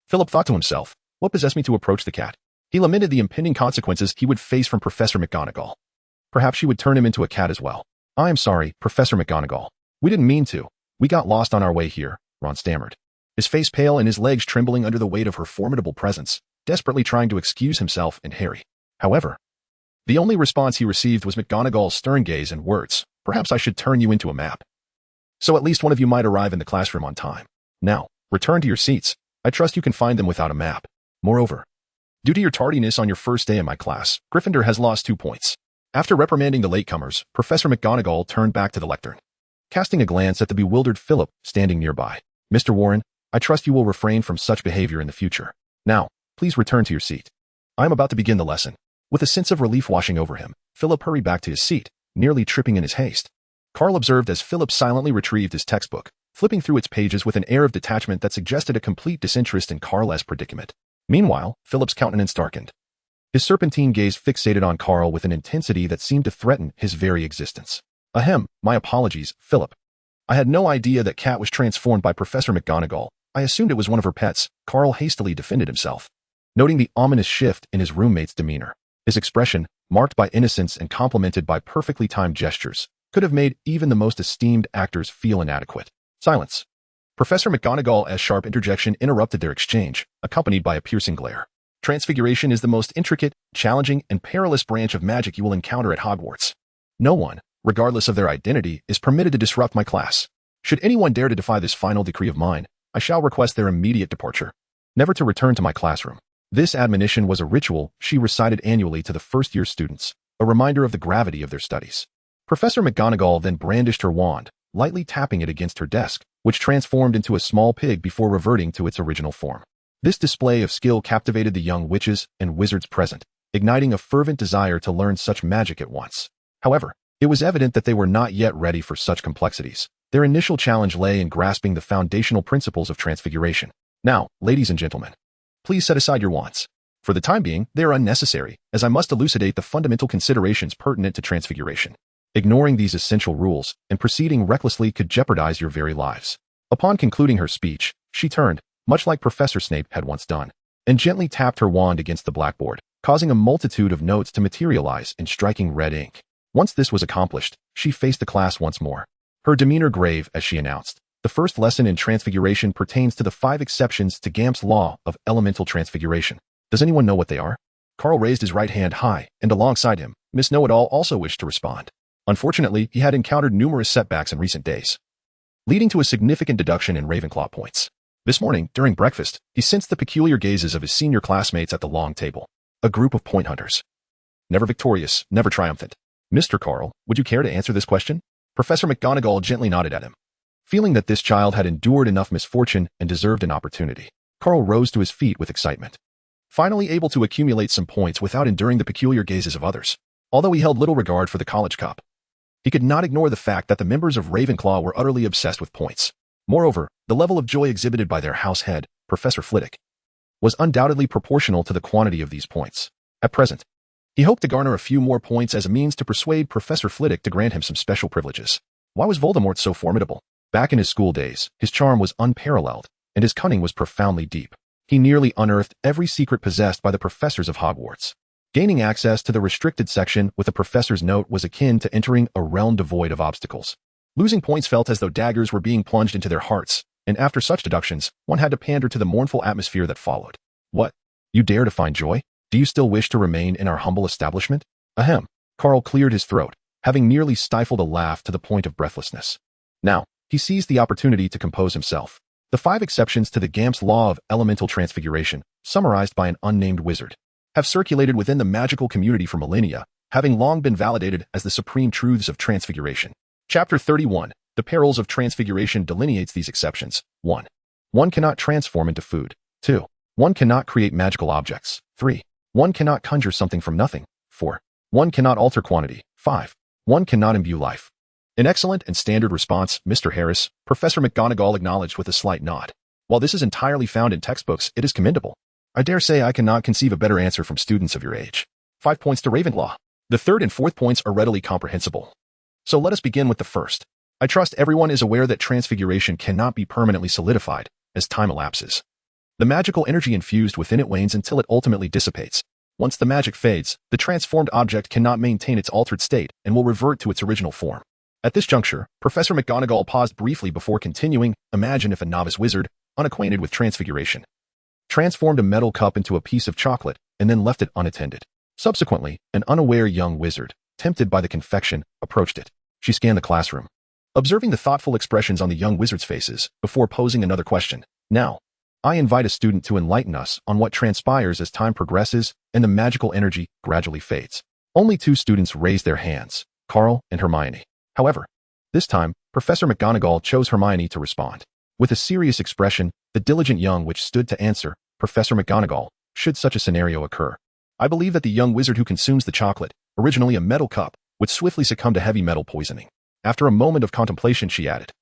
Philip thought to himself, what possessed me to approach the cat? He lamented the impending consequences he would face from Professor McGonagall. Perhaps she would turn him into a cat as well. I am sorry, Professor McGonagall. We didn't mean to. We got lost on our way here, Ron stammered, his face pale and his legs trembling under the weight of her formidable presence, desperately trying to excuse himself and Harry. However, the only response he received was McGonagall's stern gaze and words, perhaps I should turn you into a map, so at least one of you might arrive in the classroom on time. Now, return to your seats. I trust you can find them without a map. Moreover, due to your tardiness on your first day in my class, Gryffindor has lost 2 points. After reprimanding the latecomers, Professor McGonagall turned back to the lectern, casting a glance at the bewildered Philip standing nearby. Mr. Warren, I trust you will refrain from such behavior in the future. Now, please return to your seat. I am about to begin the lesson. With a sense of relief washing over him, Philip hurried back to his seat, nearly tripping in his haste. Carl observed as Philip silently retrieved his textbook, flipping through its pages with an air of detachment that suggested a complete disinterest in Carl's predicament. Meanwhile, Philip's countenance darkened. His serpentine gaze fixated on Carl with an intensity that seemed to threaten his very existence. Ahem, my apologies, Philip. I had no idea that Cat was transformed by Professor McGonagall. I assumed it was one of her pets. Carl hastily defended himself. Noting the ominous shift in his roommate's demeanor, his expression, marked by innocence and complemented by perfectly timed gestures, could have made even the most esteemed actors feel inadequate. Silence. Professor McGonagall's sharp interjection interrupted their exchange, accompanied by a piercing glare. Transfiguration is the most intricate, challenging, and perilous branch of magic you will encounter at Hogwarts. No one, regardless of their identity, is permitted to disrupt my class. Should anyone dare to defy this final decree of mine, I shall request their immediate departure, never to return to my classroom. This admonition was a ritual she recited annually to the first-year students, a reminder of the gravity of their studies. Professor McGonagall then brandished her wand, lightly tapping it against her desk, which transformed into a small pig before reverting to its original form. This display of skill captivated the young witches and wizards present, igniting a fervent desire to learn such magic at once. However, it was evident that they were not yet ready for such complexities. Their initial challenge lay in grasping the foundational principles of transfiguration. Now, ladies and gentlemen, please set aside your wands. For the time being, they are unnecessary, as I must elucidate the fundamental considerations pertinent to transfiguration. Ignoring these essential rules and proceeding recklessly could jeopardize your very lives. Upon concluding her speech, she turned, much like Professor Snape had once done, and gently tapped her wand against the blackboard, causing a multitude of notes to materialize in striking red ink. Once this was accomplished, she faced the class once more, her demeanor grave as she announced, "The first lesson in transfiguration pertains to the 5 exceptions to Gamp's law of elemental transfiguration. Does anyone know what they are?" Carl raised his right hand high, and alongside him, Miss Know-It-All also wished to respond. Unfortunately, he had encountered numerous setbacks in recent days, leading to a significant deduction in Ravenclaw points. This morning, during breakfast, he sensed the peculiar gazes of his senior classmates at the long table, a group of point hunters. Never victorious, never triumphant. "Mr. Carl, would you care to answer this question?" Professor McGonagall gently nodded at him. Feeling that this child had endured enough misfortune and deserved an opportunity, Carl rose to his feet with excitement, finally able to accumulate some points without enduring the peculiar gazes of others. Although he held little regard for the college cup, he could not ignore the fact that the members of Ravenclaw were utterly obsessed with points. Moreover, the level of joy exhibited by their house head, Professor Flitwick, was undoubtedly proportional to the quantity of these points. At present, he hoped to garner a few more points as a means to persuade Professor Flitwick to grant him some special privileges. Why was Voldemort so formidable? Back in his school days, his charm was unparalleled, and his cunning was profoundly deep. He nearly unearthed every secret possessed by the professors of Hogwarts. Gaining access to the restricted section with a professor's note was akin to entering a realm devoid of obstacles. Losing points felt as though daggers were being plunged into their hearts, and after such deductions, one had to pander to the mournful atmosphere that followed. "What? You dare to find joy? Do you still wish to remain in our humble establishment?" Ahem. Carl cleared his throat, having nearly stifled a laugh to the point of breathlessness. Now, he seized the opportunity to compose himself. The 5 exceptions to the Gamp's law of elemental transfiguration, summarized by an unnamed wizard, have circulated within the magical community for millennia, having long been validated as the supreme truths of transfiguration. Chapter 31, The Perils of Transfiguration, delineates these exceptions. 1. One cannot transform into food. 2. One cannot create magical objects. 3. One cannot conjure something from nothing. 4. One cannot alter quantity. 5. One cannot imbue life. An excellent and standard response, Mr. Harris, Professor McGonagall acknowledged with a slight nod. While this is entirely found in textbooks, it is commendable. I dare say I cannot conceive a better answer from students of your age. 5 points to Ravenclaw. The 3rd and 4th points are readily comprehensible. So let us begin with the first. I trust everyone is aware that transfiguration cannot be permanently solidified as time elapses. The magical energy infused within it wanes until it ultimately dissipates. Once the magic fades, the transformed object cannot maintain its altered state and will revert to its original form. At this juncture, Professor McGonagall paused briefly before continuing. Imagine if a novice wizard, unacquainted with transfiguration, transformed a metal cup into a piece of chocolate and then left it unattended. Subsequently, an unaware young wizard, tempted by the confection, approached it. She scanned the classroom, observing the thoughtful expressions on the young wizards' faces before posing another question. Now, I invite a student to enlighten us on what transpires as time progresses and the magical energy gradually fades. Only 2 students raised their hands, Carl and Hermione. However, this time, Professor McGonagall chose Hermione to respond. With a serious expression, the diligent young witch stood to answer, Professor McGonagall, should such a scenario occur. I believe that the young wizard who consumes the chocolate, originally a metal cup, would swiftly succumb to heavy metal poisoning. After a moment of contemplation, she added,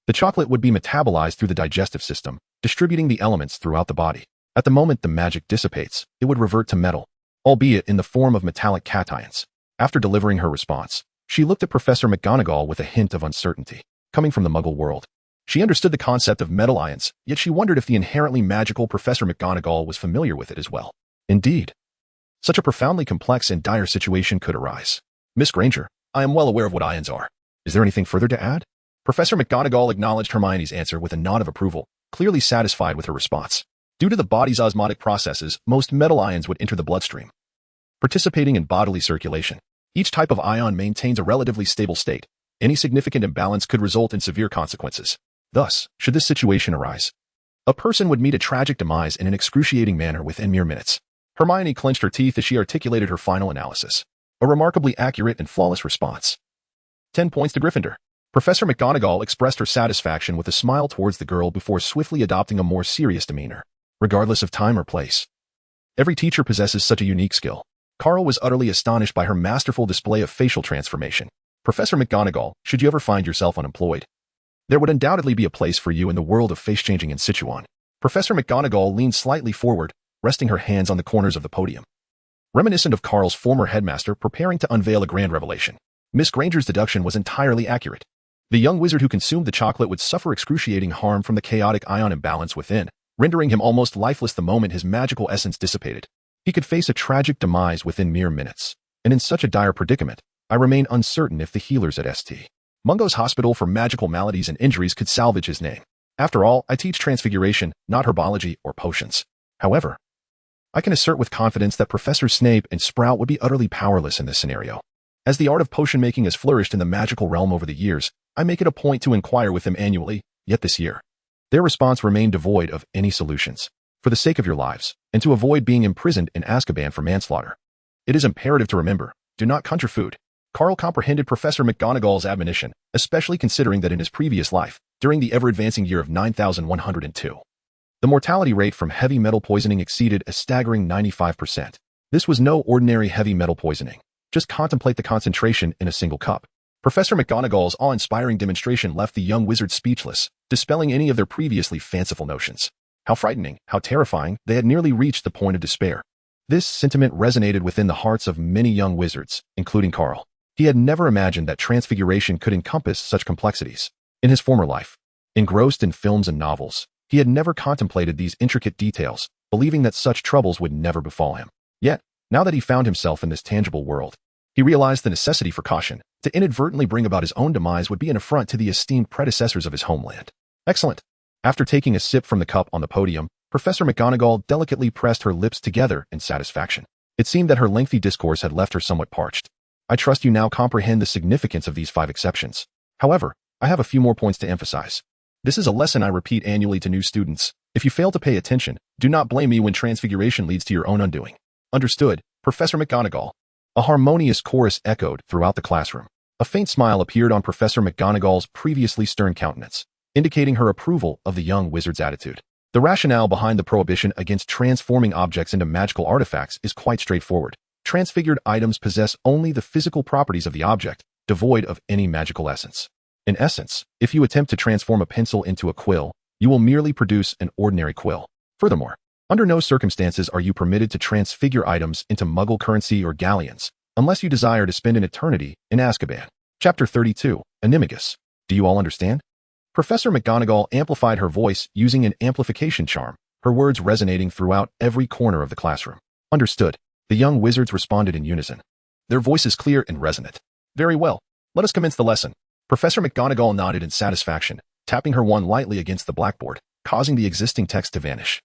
the chocolate would be metabolized through the digestive system, distributing the elements throughout the body. At the moment the magic dissipates, it would revert to metal, albeit in the form of metallic cations. After delivering her response, she looked at Professor McGonagall with a hint of uncertainty. Coming from the Muggle world, she understood the concept of metal ions, yet she wondered if the inherently magical Professor McGonagall was familiar with it as well. Indeed, such a profoundly complex and dire situation could arise. Miss Granger, I am well aware of what ions are. Is there anything further to add? Professor McGonagall acknowledged Hermione's answer with a nod of approval, clearly satisfied with her response. Due to the body's osmotic processes, most metal ions would enter the bloodstream, participating in bodily circulation. Each type of ion maintains a relatively stable state. Any significant imbalance could result in severe consequences. Thus, should this situation arise, a person would meet a tragic demise in an excruciating manner within mere minutes. Hermione clenched her teeth as she articulated her final analysis. A remarkably accurate and flawless response. 10 points to Gryffindor. Professor McGonagall expressed her satisfaction with a smile towards the girl before swiftly adopting a more serious demeanor. Regardless of time or place, every teacher possesses such a unique skill. Carl was utterly astonished by her masterful display of facial transformation. Professor McGonagall, should you ever find yourself unemployed, there would undoubtedly be a place for you in the world of face-changing in Sichuan. Professor McGonagall leaned slightly forward, resting her hands on the corners of the podium, reminiscent of Carl's former headmaster preparing to unveil a grand revelation. Miss Granger's deduction was entirely accurate. The young wizard who consumed the chocolate would suffer excruciating harm from the chaotic ion imbalance within, rendering him almost lifeless the moment his magical essence dissipated. He could face a tragic demise within mere minutes, and in such a dire predicament, I remain uncertain if the healers at St. Mungo's Hospital for Magical Maladies and Injuries could salvage his name. After all, I teach transfiguration, not herbology or potions. However, I can assert with confidence that Professor Snape and Sprout would be utterly powerless in this scenario. As the art of potion making has flourished in the magical realm over the years, I make it a point to inquire with them annually, yet this year, their response remained devoid of any solutions. For the sake of your lives, and to avoid being imprisoned in Azkaban for manslaughter, it is imperative to remember, do not conjure food. Carl comprehended Professor McGonagall's admonition, especially considering that in his previous life, during the ever-advancing year of 9102, the mortality rate from heavy metal poisoning exceeded a staggering 95%. This was no ordinary heavy metal poisoning. Just contemplate the concentration in a single cup. Professor McGonagall's awe-inspiring demonstration left the young wizards speechless, dispelling any of their previously fanciful notions. How frightening, how terrifying, they had nearly reached the point of despair. This sentiment resonated within the hearts of many young wizards, including Carl. He had never imagined that transfiguration could encompass such complexities. In his former life, engrossed in films and novels, he had never contemplated these intricate details, believing that such troubles would never befall him. Yet, now that he found himself in this tangible world, he realized the necessity for caution. To inadvertently bring about his own demise would be an affront to the esteemed predecessors of his homeland. Excellent. After taking a sip from the cup on the podium, Professor McGonagall delicately pressed her lips together in satisfaction. It seemed that her lengthy discourse had left her somewhat parched. I trust you now comprehend the significance of these 5 exceptions. However, I have a few more points to emphasize. This is a lesson I repeat annually to new students. If you fail to pay attention, do not blame me when transfiguration leads to your own undoing. Understood, Professor McGonagall. A harmonious chorus echoed throughout the classroom. A faint smile appeared on Professor McGonagall's previously stern countenance, indicating her approval of the young wizard's attitude. The rationale behind the prohibition against transforming objects into magical artifacts is quite straightforward. Transfigured items possess only the physical properties of the object, devoid of any magical essence. In essence, if you attempt to transform a pencil into a quill, you will merely produce an ordinary quill. Furthermore, under no circumstances are you permitted to transfigure items into Muggle currency or galleons, unless you desire to spend an eternity in Azkaban. Chapter 32, Animagus. Do you all understand? Professor McGonagall amplified her voice using an amplification charm, her words resonating throughout every corner of the classroom. Understood. The young wizards responded in unison, their voices clear and resonant. Very well. Let us commence the lesson. Professor McGonagall nodded in satisfaction, tapping her wand lightly against the blackboard, causing the existing text to vanish,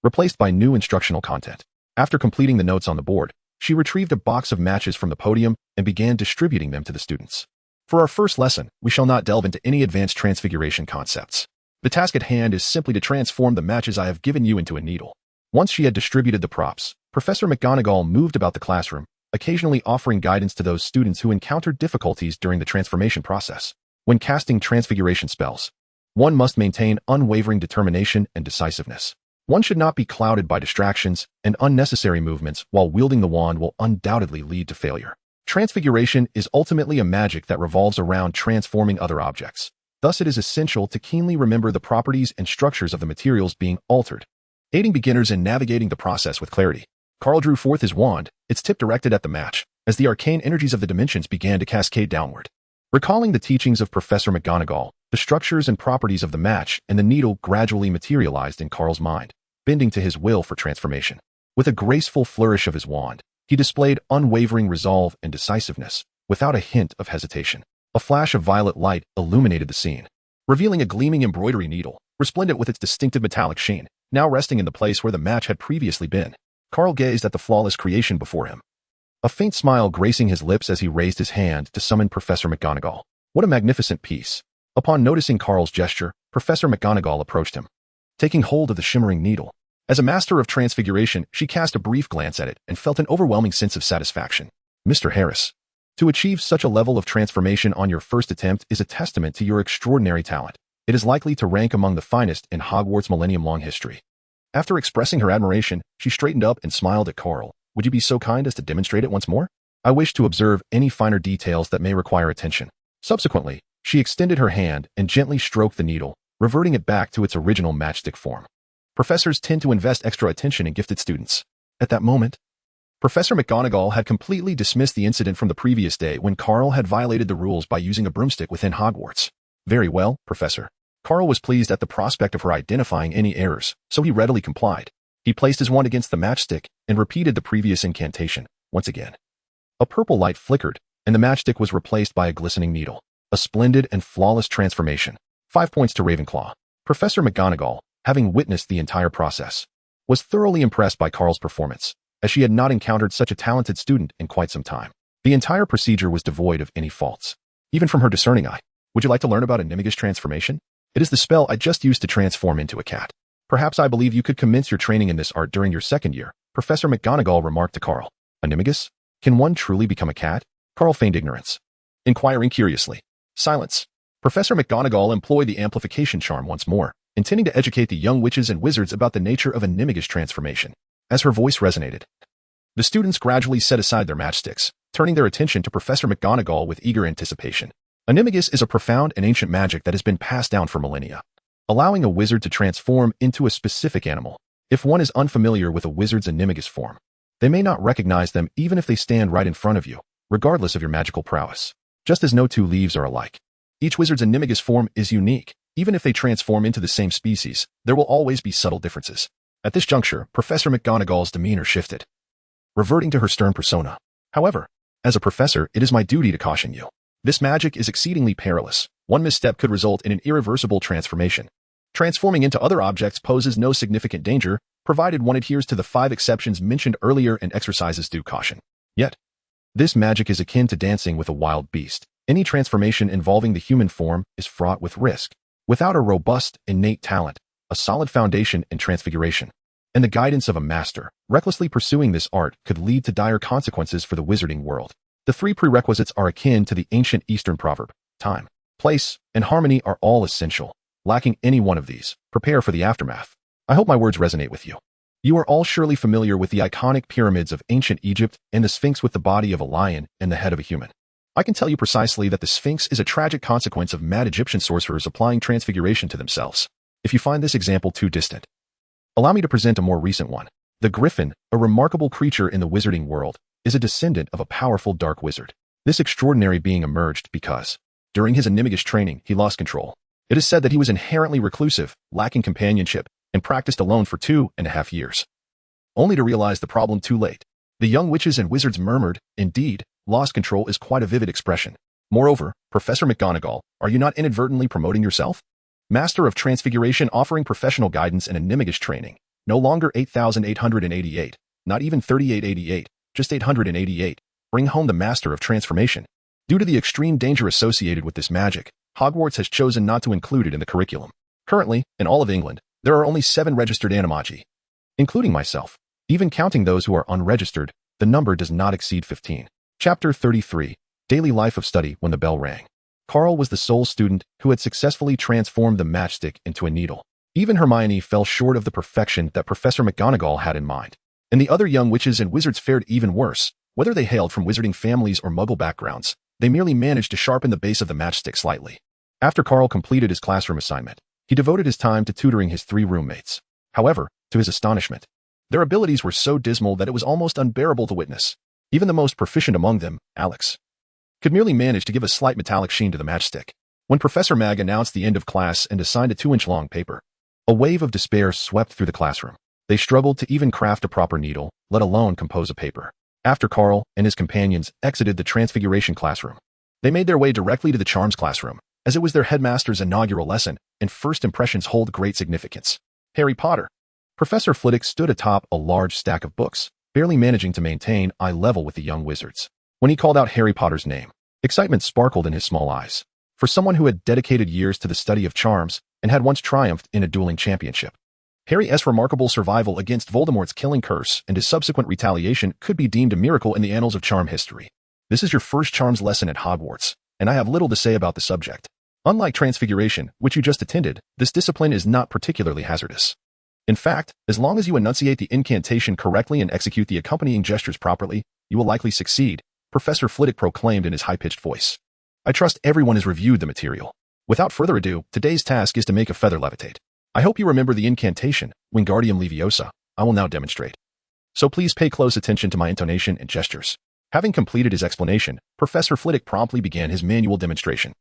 replaced by new instructional content. After completing the notes on the board, she retrieved a box of matches from the podium and began distributing them to the students. For our first lesson, we shall not delve into any advanced transfiguration concepts. The task at hand is simply to transform the matches I have given you into a needle. Once she had distributed the props, Professor McGonagall moved about the classroom, occasionally offering guidance to those students who encountered difficulties during the transformation process. When casting transfiguration spells, One must maintain unwavering determination and decisiveness. One should not be clouded by distractions and unnecessary movements while wielding the wand will undoubtedly lead to failure. Transfiguration is ultimately a magic that revolves around transforming other objects. Thus, it is essential to keenly remember the properties and structures of the materials being altered, aiding beginners in navigating the process with clarity. Carl drew forth his wand, its tip directed at the match, as the arcane energies of the dimensions began to cascade downward. Recalling the teachings of Professor McGonagall, the structures and properties of the match and the needle gradually materialized in Carl's mind, bending to his will for transformation. With a graceful flourish of his wand, he displayed unwavering resolve and decisiveness, without a hint of hesitation. A flash of violet light illuminated the scene, revealing a gleaming embroidery needle, resplendent with its distinctive metallic sheen, now resting in the place where the match had previously been. Carl gazed at the flawless creation before him, a faint smile gracing his lips as he raised his hand to summon Professor McGonagall. What a magnificent piece! Upon noticing Carl's gesture, Professor McGonagall approached him, taking hold of the shimmering needle. As a master of transfiguration, she cast a brief glance at it and felt an overwhelming sense of satisfaction. Mr. Harris, to achieve such a level of transformation on your first attempt is a testament to your extraordinary talent. It is likely to rank among the finest in Hogwarts' millennium-long history. After expressing her admiration, she straightened up and smiled at Carl. Would you be so kind as to demonstrate it once more? I wish to observe any finer details that may require attention. Subsequently, she extended her hand and gently stroked the needle, reverting it back to its original matchstick form. Professors tend to invest extra attention in gifted students. At that moment, Professor McGonagall had completely dismissed the incident from the previous day when Carl had violated the rules by using a broomstick within Hogwarts. Very well, Professor. Carl was pleased at the prospect of her identifying any errors, so he readily complied. He placed his wand against the matchstick and repeated the previous incantation, once again. A purple light flickered, and the matchstick was replaced by a glistening needle. A splendid and flawless transformation. 5 points to Ravenclaw. Professor McGonagall, having witnessed the entire process, was thoroughly impressed by Carl's performance, as she had not encountered such a talented student in quite some time. The entire procedure was devoid of any faults, even from her discerning eye. Would you like to learn about Animagus transformation? It is the spell I just used to transform into a cat. Perhaps I believe you could commence your training in this art during your second year, Professor McGonagall remarked to Carl. Animagus? Can one truly become a cat? Carl feigned ignorance, inquiring curiously. Silence. Professor McGonagall employed the amplification charm once more, intending to educate the young witches and wizards about the nature of Animagus transformation. As her voice resonated, the students gradually set aside their matchsticks, turning their attention to Professor McGonagall with eager anticipation. Animagus is a profound and ancient magic that has been passed down for millennia, allowing a wizard to transform into a specific animal. If one is unfamiliar with a wizard's Animagus form, they may not recognize them even if they stand right in front of you, regardless of your magical prowess. Just as no two leaves are alike, each wizard's Animagus form is unique. Even if they transform into the same species, there will always be subtle differences. At this juncture, Professor McGonagall's demeanor shifted, reverting to her stern persona. However, as a professor, it is my duty to caution you. This magic is exceedingly perilous. One misstep could result in an irreversible transformation. Transforming into other objects poses no significant danger, provided one adheres to the 5 exceptions mentioned earlier and exercises due caution. Yet, this magic is akin to dancing with a wild beast. Any transformation involving the human form is fraught with risk. Without a robust, innate talent, a solid foundation in transfiguration, and the guidance of a master, recklessly pursuing this art could lead to dire consequences for the wizarding world. The 3 prerequisites are akin to the ancient Eastern proverb. Time, place, and harmony are all essential. Lacking any one of these, prepare for the aftermath. I hope my words resonate with you. You are all surely familiar with the iconic pyramids of ancient Egypt and the Sphinx with the body of a lion and the head of a human. I can tell you precisely that the Sphinx is a tragic consequence of mad Egyptian sorcerers applying transfiguration to themselves. If you find this example too distant, allow me to present a more recent one. The Griffin, a remarkable creature in the wizarding world, is a descendant of a powerful dark wizard. This extraordinary being emerged because, during his Animagus training, he lost control. It is said that he was inherently reclusive, lacking companionship, and practiced alone for 2.5 years, only to realize the problem too late. The young witches and wizards murmured, indeed, lost control is quite a vivid expression. Moreover, Professor McGonagall, are you not inadvertently promoting yourself? Master of Transfiguration offering professional guidance and Animagus training. No longer 8,888, not even 3,888, just 888. Bring home the Master of Transformation. Due to the extreme danger associated with this magic, Hogwarts has chosen not to include it in the curriculum. Currently, in all of England, there are only 7 registered animagi, including myself. Even counting those who are unregistered, the number does not exceed 15. Chapter 33, Daily Life of Study when the bell rang. Carl was the sole student who had successfully transformed the matchstick into a needle. Even Hermione fell short of the perfection that Professor McGonagall had in mind. And the other young witches and wizards fared even worse. Whether they hailed from wizarding families or muggle backgrounds, they merely managed to sharpen the base of the matchstick slightly. After Carl completed his classroom assignment, he devoted his time to tutoring his 3 roommates. However, to his astonishment, their abilities were so dismal that it was almost unbearable to witness. Even the most proficient among them, Alex, could merely manage to give a slight metallic sheen to the matchstick. When Professor Mag announced the end of class and assigned a 2-inch-long paper, a wave of despair swept through the classroom. They struggled to even craft a proper needle, let alone compose a paper. After Carl and his companions exited the Transfiguration classroom, they made their way directly to the Charms classroom, as it was their headmaster's inaugural lesson, and first impressions hold great significance. Harry Potter. Professor Flitwick stood atop a large stack of books, barely managing to maintain eye level with the young wizards. When he called out Harry Potter's name, excitement sparkled in his small eyes. For someone who had dedicated years to the study of charms and had once triumphed in a dueling championship, Harry's remarkable survival against Voldemort's killing curse and his subsequent retaliation could be deemed a miracle in the annals of charm history. This is your first charms lesson at Hogwarts, and I have little to say about the subject. Unlike Transfiguration, which you just attended, this discipline is not particularly hazardous. In fact, as long as you enunciate the incantation correctly and execute the accompanying gestures properly, you will likely succeed, Professor Flitwick proclaimed in his high-pitched voice. I trust everyone has reviewed the material. Without further ado, today's task is to make a feather levitate. I hope you remember the incantation, Wingardium Leviosa. I will now demonstrate. So please pay close attention to my intonation and gestures. Having completed his explanation, Professor Flitwick promptly began his manual demonstration.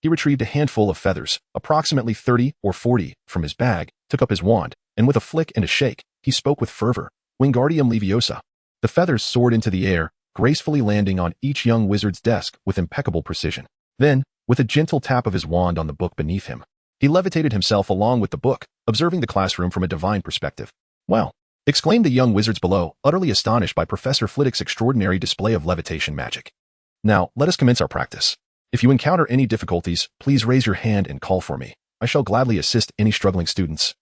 He retrieved a handful of feathers, approximately 30 or 40, from his bag, took up his wand, and with a flick and a shake, he spoke with fervor, Wingardium Leviosa. The feathers soared into the air, gracefully landing on each young wizard's desk with impeccable precision. Then, with a gentle tap of his wand on the book beneath him, he levitated himself along with the book, observing the classroom from a divine perspective. Wow! Exclaimed the young wizards below, utterly astonished by Professor Flitwick's extraordinary display of levitation magic. Now, let us commence our practice. If you encounter any difficulties, please raise your hand and call for me. I shall gladly assist any struggling students.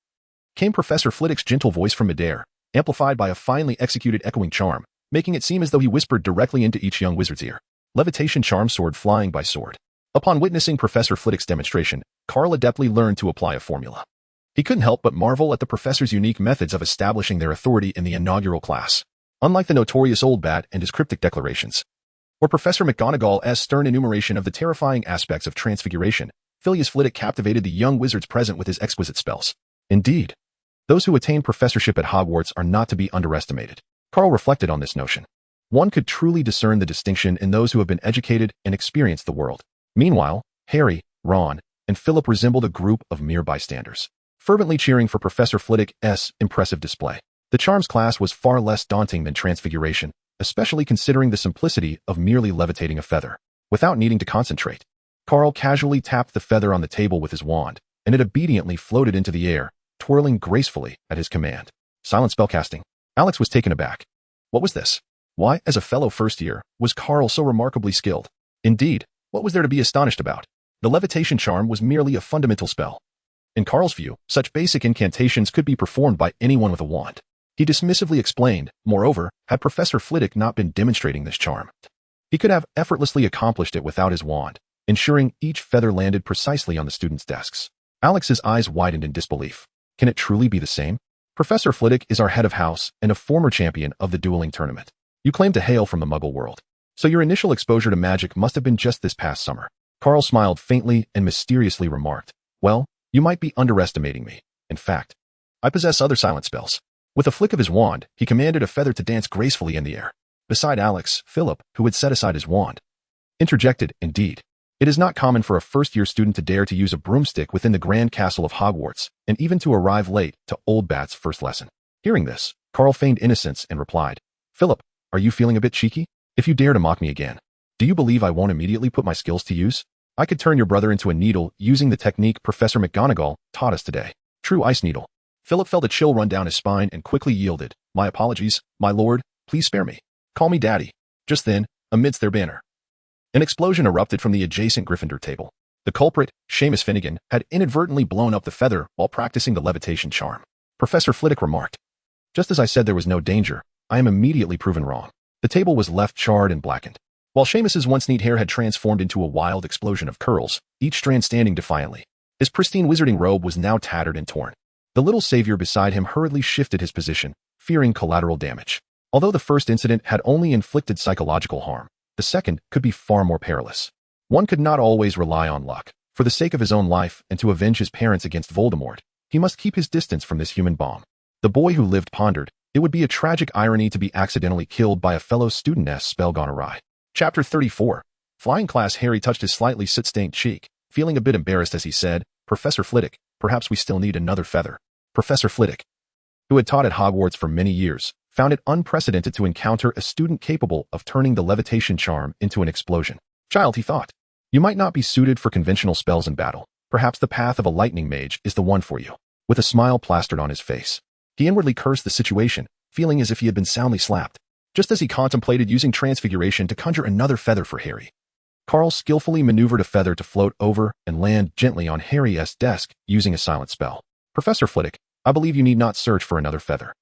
Came Professor Flitwick's gentle voice from midair, amplified by a finely executed echoing charm, making it seem as though he whispered directly into each young wizard's ear. Levitation charm sword flying by sword. Upon witnessing Professor Flitwick's demonstration, Carl adeptly learned to apply a formula. He couldn't help but marvel at the professor's unique methods of establishing their authority in the inaugural class. Unlike the notorious Old Bat and his cryptic declarations, or Professor McGonagall's stern enumeration of the terrifying aspects of Transfiguration, Phileas Flitwick captivated the young wizards present with his exquisite spells. Indeed, those who attain professorship at Hogwarts are not to be underestimated. Carl reflected on this notion. One could truly discern the distinction in those who have been educated and experienced the world. Meanwhile, Harry, Ron, and Philip resembled a group of mere bystanders, fervently cheering for Professor Flitwick's impressive display. The charms class was far less daunting than Transfiguration, especially considering the simplicity of merely levitating a feather, without needing to concentrate. Carl casually tapped the feather on the table with his wand, and it obediently floated into the air, twirling gracefully at his command. Silent spellcasting. Alex was taken aback. What was this? Why, as a fellow first year, was Carl so remarkably skilled? Indeed, what was there to be astonished about? The levitation charm was merely a fundamental spell. In Carl's view, such basic incantations could be performed by anyone with a wand. He dismissively explained, moreover, had Professor Flitwick not been demonstrating this charm, he could have effortlessly accomplished it without his wand, ensuring each feather landed precisely on the students' desks. Alex's eyes widened in disbelief. Can it truly be the same? Professor Flitwick is our head of house and a former champion of the dueling tournament. You claim to hail from the Muggle world, so your initial exposure to magic must have been just this past summer. Carl smiled faintly and mysteriously remarked, well, you might be underestimating me. In fact, I possess other silent spells. With a flick of his wand, he commanded a feather to dance gracefully in the air. Beside Alex, Philip, who had set aside his wand, interjected, indeed. It is not common for a first-year student to dare to use a broomstick within the grand castle of Hogwarts, and even to arrive late to Old Bat's first lesson. Hearing this, Carl feigned innocence and replied, Philip, are you feeling a bit cheeky? If you dare to mock me again, do you believe I won't immediately put my skills to use? I could turn your brother into a needle using the technique Professor McGonagall taught us today. True ice needle. Philip felt a chill run down his spine and quickly yielded. My apologies, my lord, please spare me. Call me Daddy. Just then, amidst their banter, an explosion erupted from the adjacent Gryffindor table. The culprit, Seamus Finnegan, had inadvertently blown up the feather while practicing the levitation charm. Professor Flitwick remarked, just as I said there was no danger, I am immediately proven wrong. The table was left charred and blackened. while Seamus's once neat hair had transformed into a wild explosion of curls, each strand standing defiantly. His pristine wizarding robe was now tattered and torn. The little savior beside him hurriedly shifted his position, fearing collateral damage. Although the first incident had only inflicted psychological harm, the second could be far more perilous. One could not always rely on luck. For the sake of his own life and to avenge his parents against Voldemort, he must keep his distance from this human bomb. The boy who lived pondered, it would be a tragic irony to be accidentally killed by a fellow student as spell gone awry. Chapter 34. Flying class. Harry touched his slightly soot-stained cheek, feeling a bit embarrassed as he said, "Professor Flitwick, perhaps we still need another feather." Professor Flitwick, who had taught at Hogwarts for many years, found it unprecedented to encounter a student capable of turning the levitation charm into an explosion. "Child," he thought, "you might not be suited for conventional spells in battle. Perhaps the path of a lightning mage is the one for you." With a smile plastered on his face, he inwardly cursed the situation, feeling as if he had been soundly slapped, just as he contemplated using transfiguration to conjure another feather for Harry. Carl skillfully maneuvered a feather to float over and land gently on Harry's desk using a silent spell. "Professor Flitwick, I believe you need not search for another feather."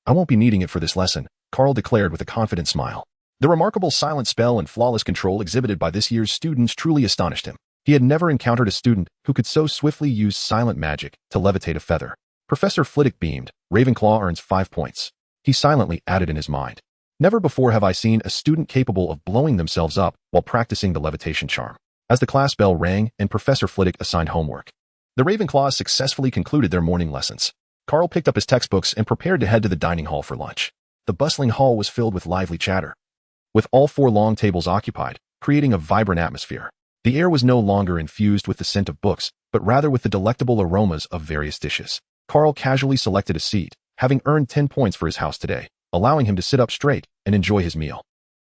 "I won't be needing it for this lesson," Carl declared with a confident smile. The remarkable silent spell and flawless control exhibited by this year's students truly astonished him. He had never encountered a student who could so swiftly use silent magic to levitate a feather. Professor Flitwick beamed. "Ravenclaw earns 5 points. He silently added in his mind. "Never before have I seen a student capable of blowing themselves up while practicing the levitation charm." As the class bell rang and Professor Flitwick assigned homework, the Ravenclaws successfully concluded their morning lessons. Carl picked up his textbooks and prepared to head to the dining hall for lunch. The bustling hall was filled with lively chatter, with all 4 long tables occupied, creating a vibrant atmosphere. The air was no longer infused with the scent of books, but rather with the delectable aromas of various dishes. Carl casually selected a seat, having earned 10 points for his house today, allowing him to sit up straight and enjoy his meal.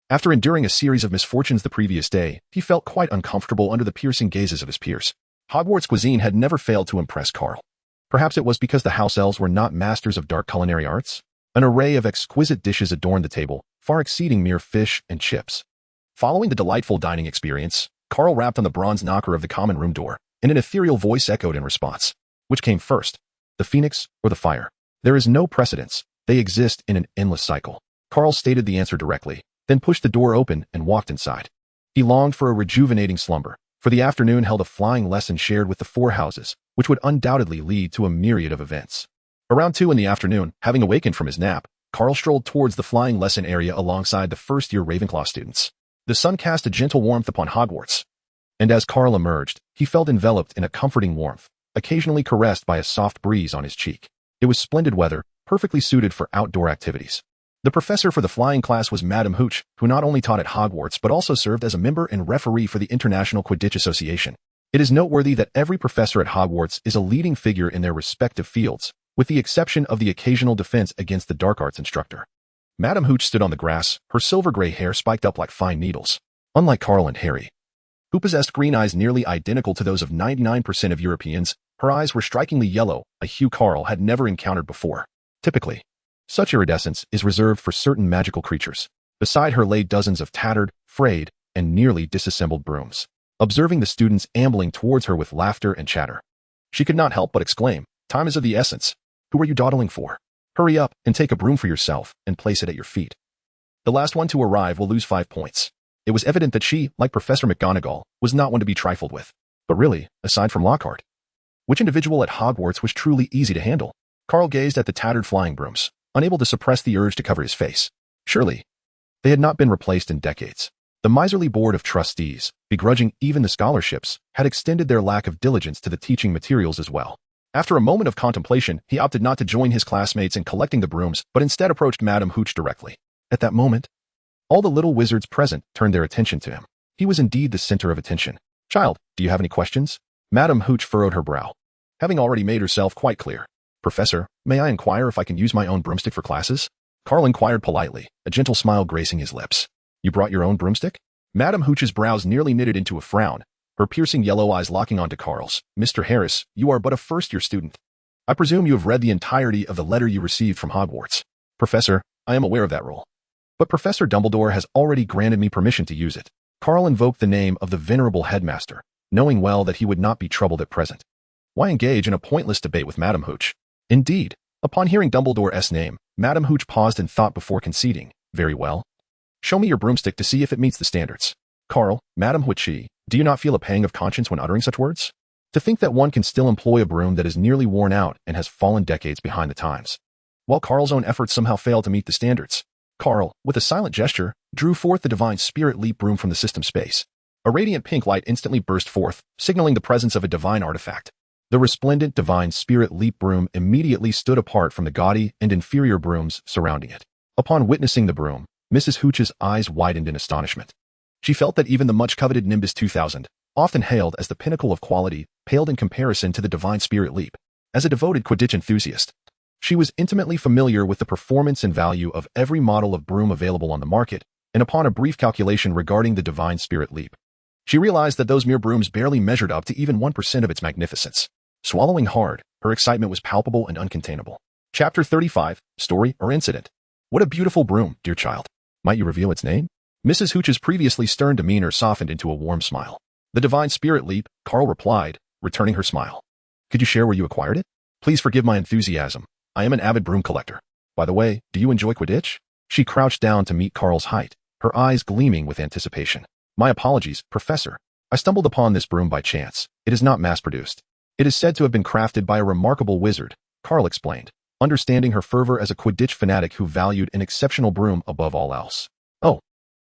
After enduring a series of misfortunes the previous day, he felt quite uncomfortable under the piercing gazes of his peers. Hogwarts cuisine had never failed to impress Carl. Perhaps it was because the house elves were not masters of dark culinary arts. An array of exquisite dishes adorned the table, far exceeding mere fish and chips. Following the delightful dining experience, Carl rapped on the bronze knocker of the common room door, and an ethereal voice echoed in response. "Which came first, the phoenix or the fire? There is no precedence. They exist in an endless cycle." Carl stated the answer directly, then pushed the door open and walked inside. He longed for a rejuvenating slumber, for the afternoon held a flying lesson shared with the 4 houses, which would undoubtedly lead to a myriad of events. Around 2 in the afternoon, having awakened from his nap, Carl strolled towards the flying lesson area alongside the first-year Ravenclaw students. The sun cast a gentle warmth upon Hogwarts, and as Carl emerged, he felt enveloped in a comforting warmth, occasionally caressed by a soft breeze on his cheek. It was splendid weather, perfectly suited for outdoor activities. The professor for the flying class was Madame Hooch, who not only taught at Hogwarts but also served as a member and referee for the International Quidditch Association. It is noteworthy that every professor at Hogwarts is a leading figure in their respective fields, with the exception of the occasional defense against the dark arts instructor. Madame Hooch stood on the grass, her silver-gray hair spiked up like fine needles. Unlike Carl and Harry, who possessed green eyes nearly identical to those of 99% of Europeans, her eyes were strikingly yellow, a hue Carl had never encountered before. Typically, such iridescence is reserved for certain magical creatures. Beside her lay dozens of tattered, frayed, and nearly disassembled brooms. Observing the students ambling towards her with laughter and chatter, she could not help but exclaim, "Time is of the essence. Who are you dawdling for? Hurry up and take a broom for yourself and place it at your feet. The last one to arrive will lose 5 points." It was evident that she, like Professor McGonagall, was not one to be trifled with. But really, aside from Lockhart, which individual at Hogwarts was truly easy to handle? Carl gazed at the tattered flying brooms, unable to suppress the urge to cover his face. Surely, they had not been replaced in decades. The miserly board of trustees, begrudging even the scholarships, had extended their lack of diligence to the teaching materials as well. After a moment of contemplation, he opted not to join his classmates in collecting the brooms, but instead approached Madame Hooch directly. At that moment, all the little wizards present turned their attention to him. He was indeed the center of attention. "Child, do you have any questions?" Madame Hooch furrowed her brow, having already made herself quite clear. "Professor, may I inquire if I can use my own broomstick for classes?" Carl inquired politely, a gentle smile gracing his lips. "You brought your own broomstick?" Madame Hooch's brows nearly knitted into a frown, her piercing yellow eyes locking onto Carl's. "Mr. Harris, you are but a first-year student. I presume you have read the entirety of the letter you received from Hogwarts." "Professor, I am aware of that rule. But Professor Dumbledore has already granted me permission to use it." Carl invoked the name of the venerable headmaster, knowing well that he would not be troubled at present. Why engage in a pointless debate with Madame Hooch? Indeed, upon hearing Dumbledore's name, Madame Hooch paused in thought before conceding. "Very well. Show me your broomstick to see if it meets the standards. Carl, Madame Huichi, do you not feel a pang of conscience when uttering such words? To think that one can still employ a broom that is nearly worn out and has fallen decades behind the times. While Carl's own efforts somehow failed to meet the standards, Carl, with a silent gesture, drew forth the divine spirit leap broom from the system space. A radiant pink light instantly burst forth, signaling the presence of a divine artifact. The resplendent divine spirit leap broom immediately stood apart from the gaudy and inferior brooms surrounding it. Upon witnessing the broom, Mrs. Hooch's eyes widened in astonishment. She felt that even the much-coveted Nimbus 2000, often hailed as the pinnacle of quality, paled in comparison to the divine spirit leap. As a devoted Quidditch enthusiast, she was intimately familiar with the performance and value of every model of broom available on the market, and upon a brief calculation regarding the divine spirit leap, she realized that those mere brooms barely measured up to even 1% of its magnificence. Swallowing hard, her excitement was palpable and uncontainable. Chapter 35, Story or Incident. What a beautiful broom, dear child. Might you reveal its name? Mrs. Hooch's previously stern demeanor softened into a warm smile. The divine spirit leap, Carl replied, returning her smile. Could you share where you acquired it? Please forgive my enthusiasm. I am an avid broom collector. By the way, do you enjoy Quidditch? She crouched down to meet Carl's height, her eyes gleaming with anticipation. My apologies, Professor. I stumbled upon this broom by chance. It is not mass-produced. It is said to have been crafted by a remarkable wizard, Carl explained, understanding her fervor as a Quidditch fanatic who valued an exceptional broom above all else. Oh,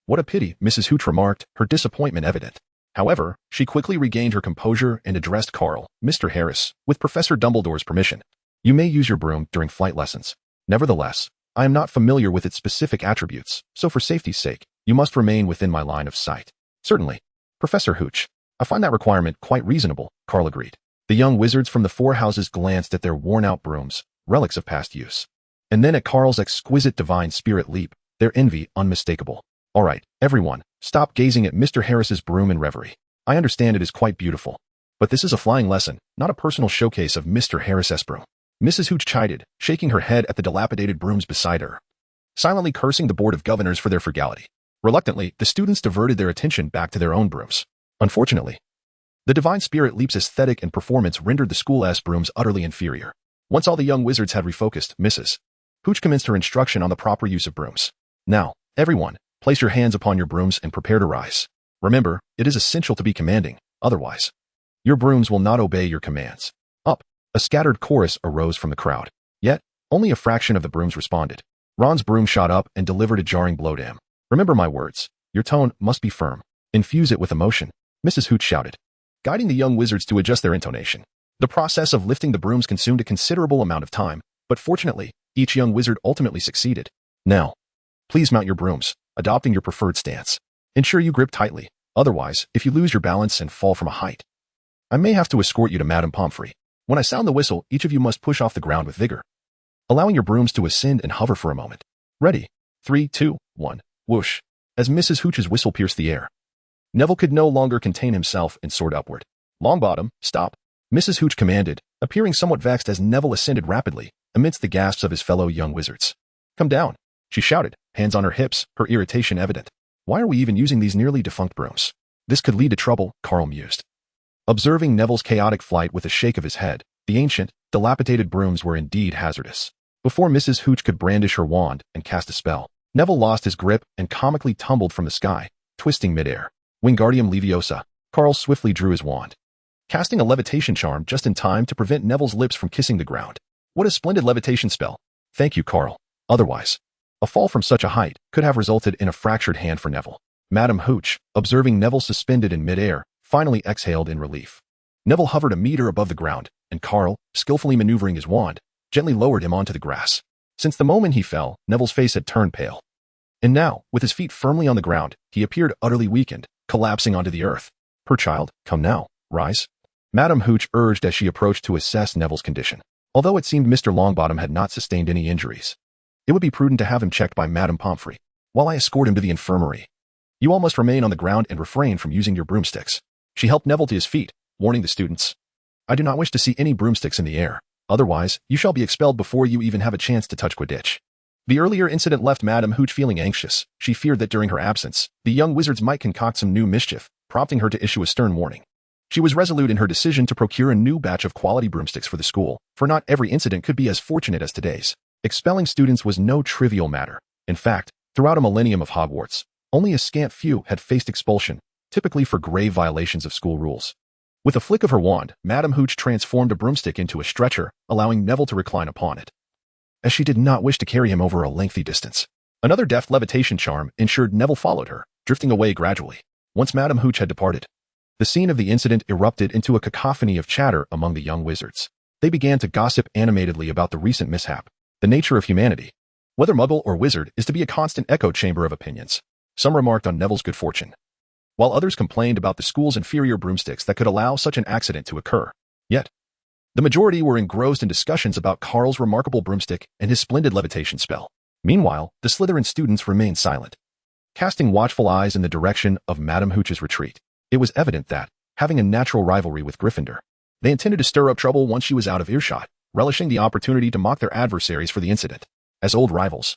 what a pity, Mrs. Hooch remarked, her disappointment evident. However, she quickly regained her composure and addressed Carl, Mr. Harris, with Professor Dumbledore's permission. You may use your broom during flight lessons. Nevertheless, I am not familiar with its specific attributes, so for safety's sake, you must remain within my line of sight. Certainly. Professor Hooch, I find that requirement quite reasonable, Carl agreed. The young wizards from the four houses glanced at their worn-out brooms, relics of past use. And then at Carl's exquisite divine spirit leap, their envy unmistakable. All right, everyone, stop gazing at Mr. Harris's broom in reverie. I understand it is quite beautiful. But this is a flying lesson, not a personal showcase of Mr. Harris's broom. Mrs. Hooch chided, shaking her head at the dilapidated brooms beside her, silently cursing the Board of Governors for their frugality. Reluctantly, the students diverted their attention back to their own brooms. Unfortunately, the divine spirit leap's aesthetic and performance rendered the school's brooms utterly inferior. Once all the young wizards had refocused, Mrs. Hooch commenced her instruction on the proper use of brooms. Now, everyone, place your hands upon your brooms and prepare to rise. Remember, it is essential to be commanding, otherwise, your brooms will not obey your commands. Up. A scattered chorus arose from the crowd. Yet, only a fraction of the brooms responded. Ron's broom shot up and delivered a jarring blow to him. Remember my words. Your tone must be firm. Infuse it with emotion. Mrs. Hooch shouted, guiding the young wizards to adjust their intonation. The process of lifting the brooms consumed a considerable amount of time, but fortunately, each young wizard ultimately succeeded. Now, please mount your brooms, adopting your preferred stance. Ensure you grip tightly. Otherwise, if you lose your balance and fall from a height, I may have to escort you to Madame Pomfrey. When I sound the whistle, each of you must push off the ground with vigor, allowing your brooms to ascend and hover for a moment. Ready? 3, 2, 1. Whoosh. As Mrs. Hooch's whistle pierced the air, Neville could no longer contain himself and soared upward. Longbottom, stop. Mrs. Hooch commanded, appearing somewhat vexed as Neville ascended rapidly, amidst the gasps of his fellow young wizards. Come down, she shouted, hands on her hips, her irritation evident. Why are we even using these nearly defunct brooms? This could lead to trouble, Carl mused. Observing Neville's chaotic flight with a shake of his head, the ancient, dilapidated brooms were indeed hazardous. Before Mrs. Hooch could brandish her wand and cast a spell, Neville lost his grip and comically tumbled from the sky, twisting midair. Wingardium Leviosa. Carl swiftly drew his wand, casting a levitation charm just in time to prevent Neville's lips from kissing the ground. What a splendid levitation spell. Thank you, Carl. Otherwise, a fall from such a height could have resulted in a fractured hand for Neville. Madame Hooch, observing Neville suspended in midair, finally exhaled in relief. Neville hovered a meter above the ground, and Carl, skillfully maneuvering his wand, gently lowered him onto the grass. Since the moment he fell, Neville's face had turned pale. And now, with his feet firmly on the ground, he appeared utterly weakened, collapsing onto the earth. Poor child, come now, rise. Madame Hooch urged as she approached to assess Neville's condition. Although it seemed Mr. Longbottom had not sustained any injuries, it would be prudent to have him checked by Madame Pomfrey, while I escort him to the infirmary. You all must remain on the ground and refrain from using your broomsticks. She helped Neville to his feet, warning the students. I do not wish to see any broomsticks in the air. Otherwise, you shall be expelled before you even have a chance to touch Quidditch. The earlier incident left Madame Hooch feeling anxious. She feared that during her absence, the young wizards might concoct some new mischief, prompting her to issue a stern warning. She was resolute in her decision to procure a new batch of quality broomsticks for the school, for not every incident could be as fortunate as today's. Expelling students was no trivial matter. In fact, throughout a millennium of Hogwarts, Only a scant few had faced expulsion, typically for grave violations of school rules. With a flick of her wand, Madame Hooch transformed a broomstick into a stretcher, allowing Neville to recline upon it, as she did not wish to carry him over a lengthy distance. Another deft levitation charm ensured Neville followed her, drifting away gradually. Once Madame Hooch had departed, the scene of the incident erupted into a cacophony of chatter among the young wizards. They began to gossip animatedly about the recent mishap. The nature of humanity, whether muggle or wizard, is to be a constant echo chamber of opinions. Some remarked on Neville's good fortune, while others complained about the school's inferior broomsticks that could allow such an accident to occur. Yet, the majority were engrossed in discussions about Carl's remarkable broomstick and his splendid levitation spell. Meanwhile, the Slytherin students remained silent, casting watchful eyes in the direction of Madame Hooch's retreat. It was evident that, having a natural rivalry with Gryffindor, they intended to stir up trouble once she was out of earshot, relishing the opportunity to mock their adversaries for the incident. As old rivals,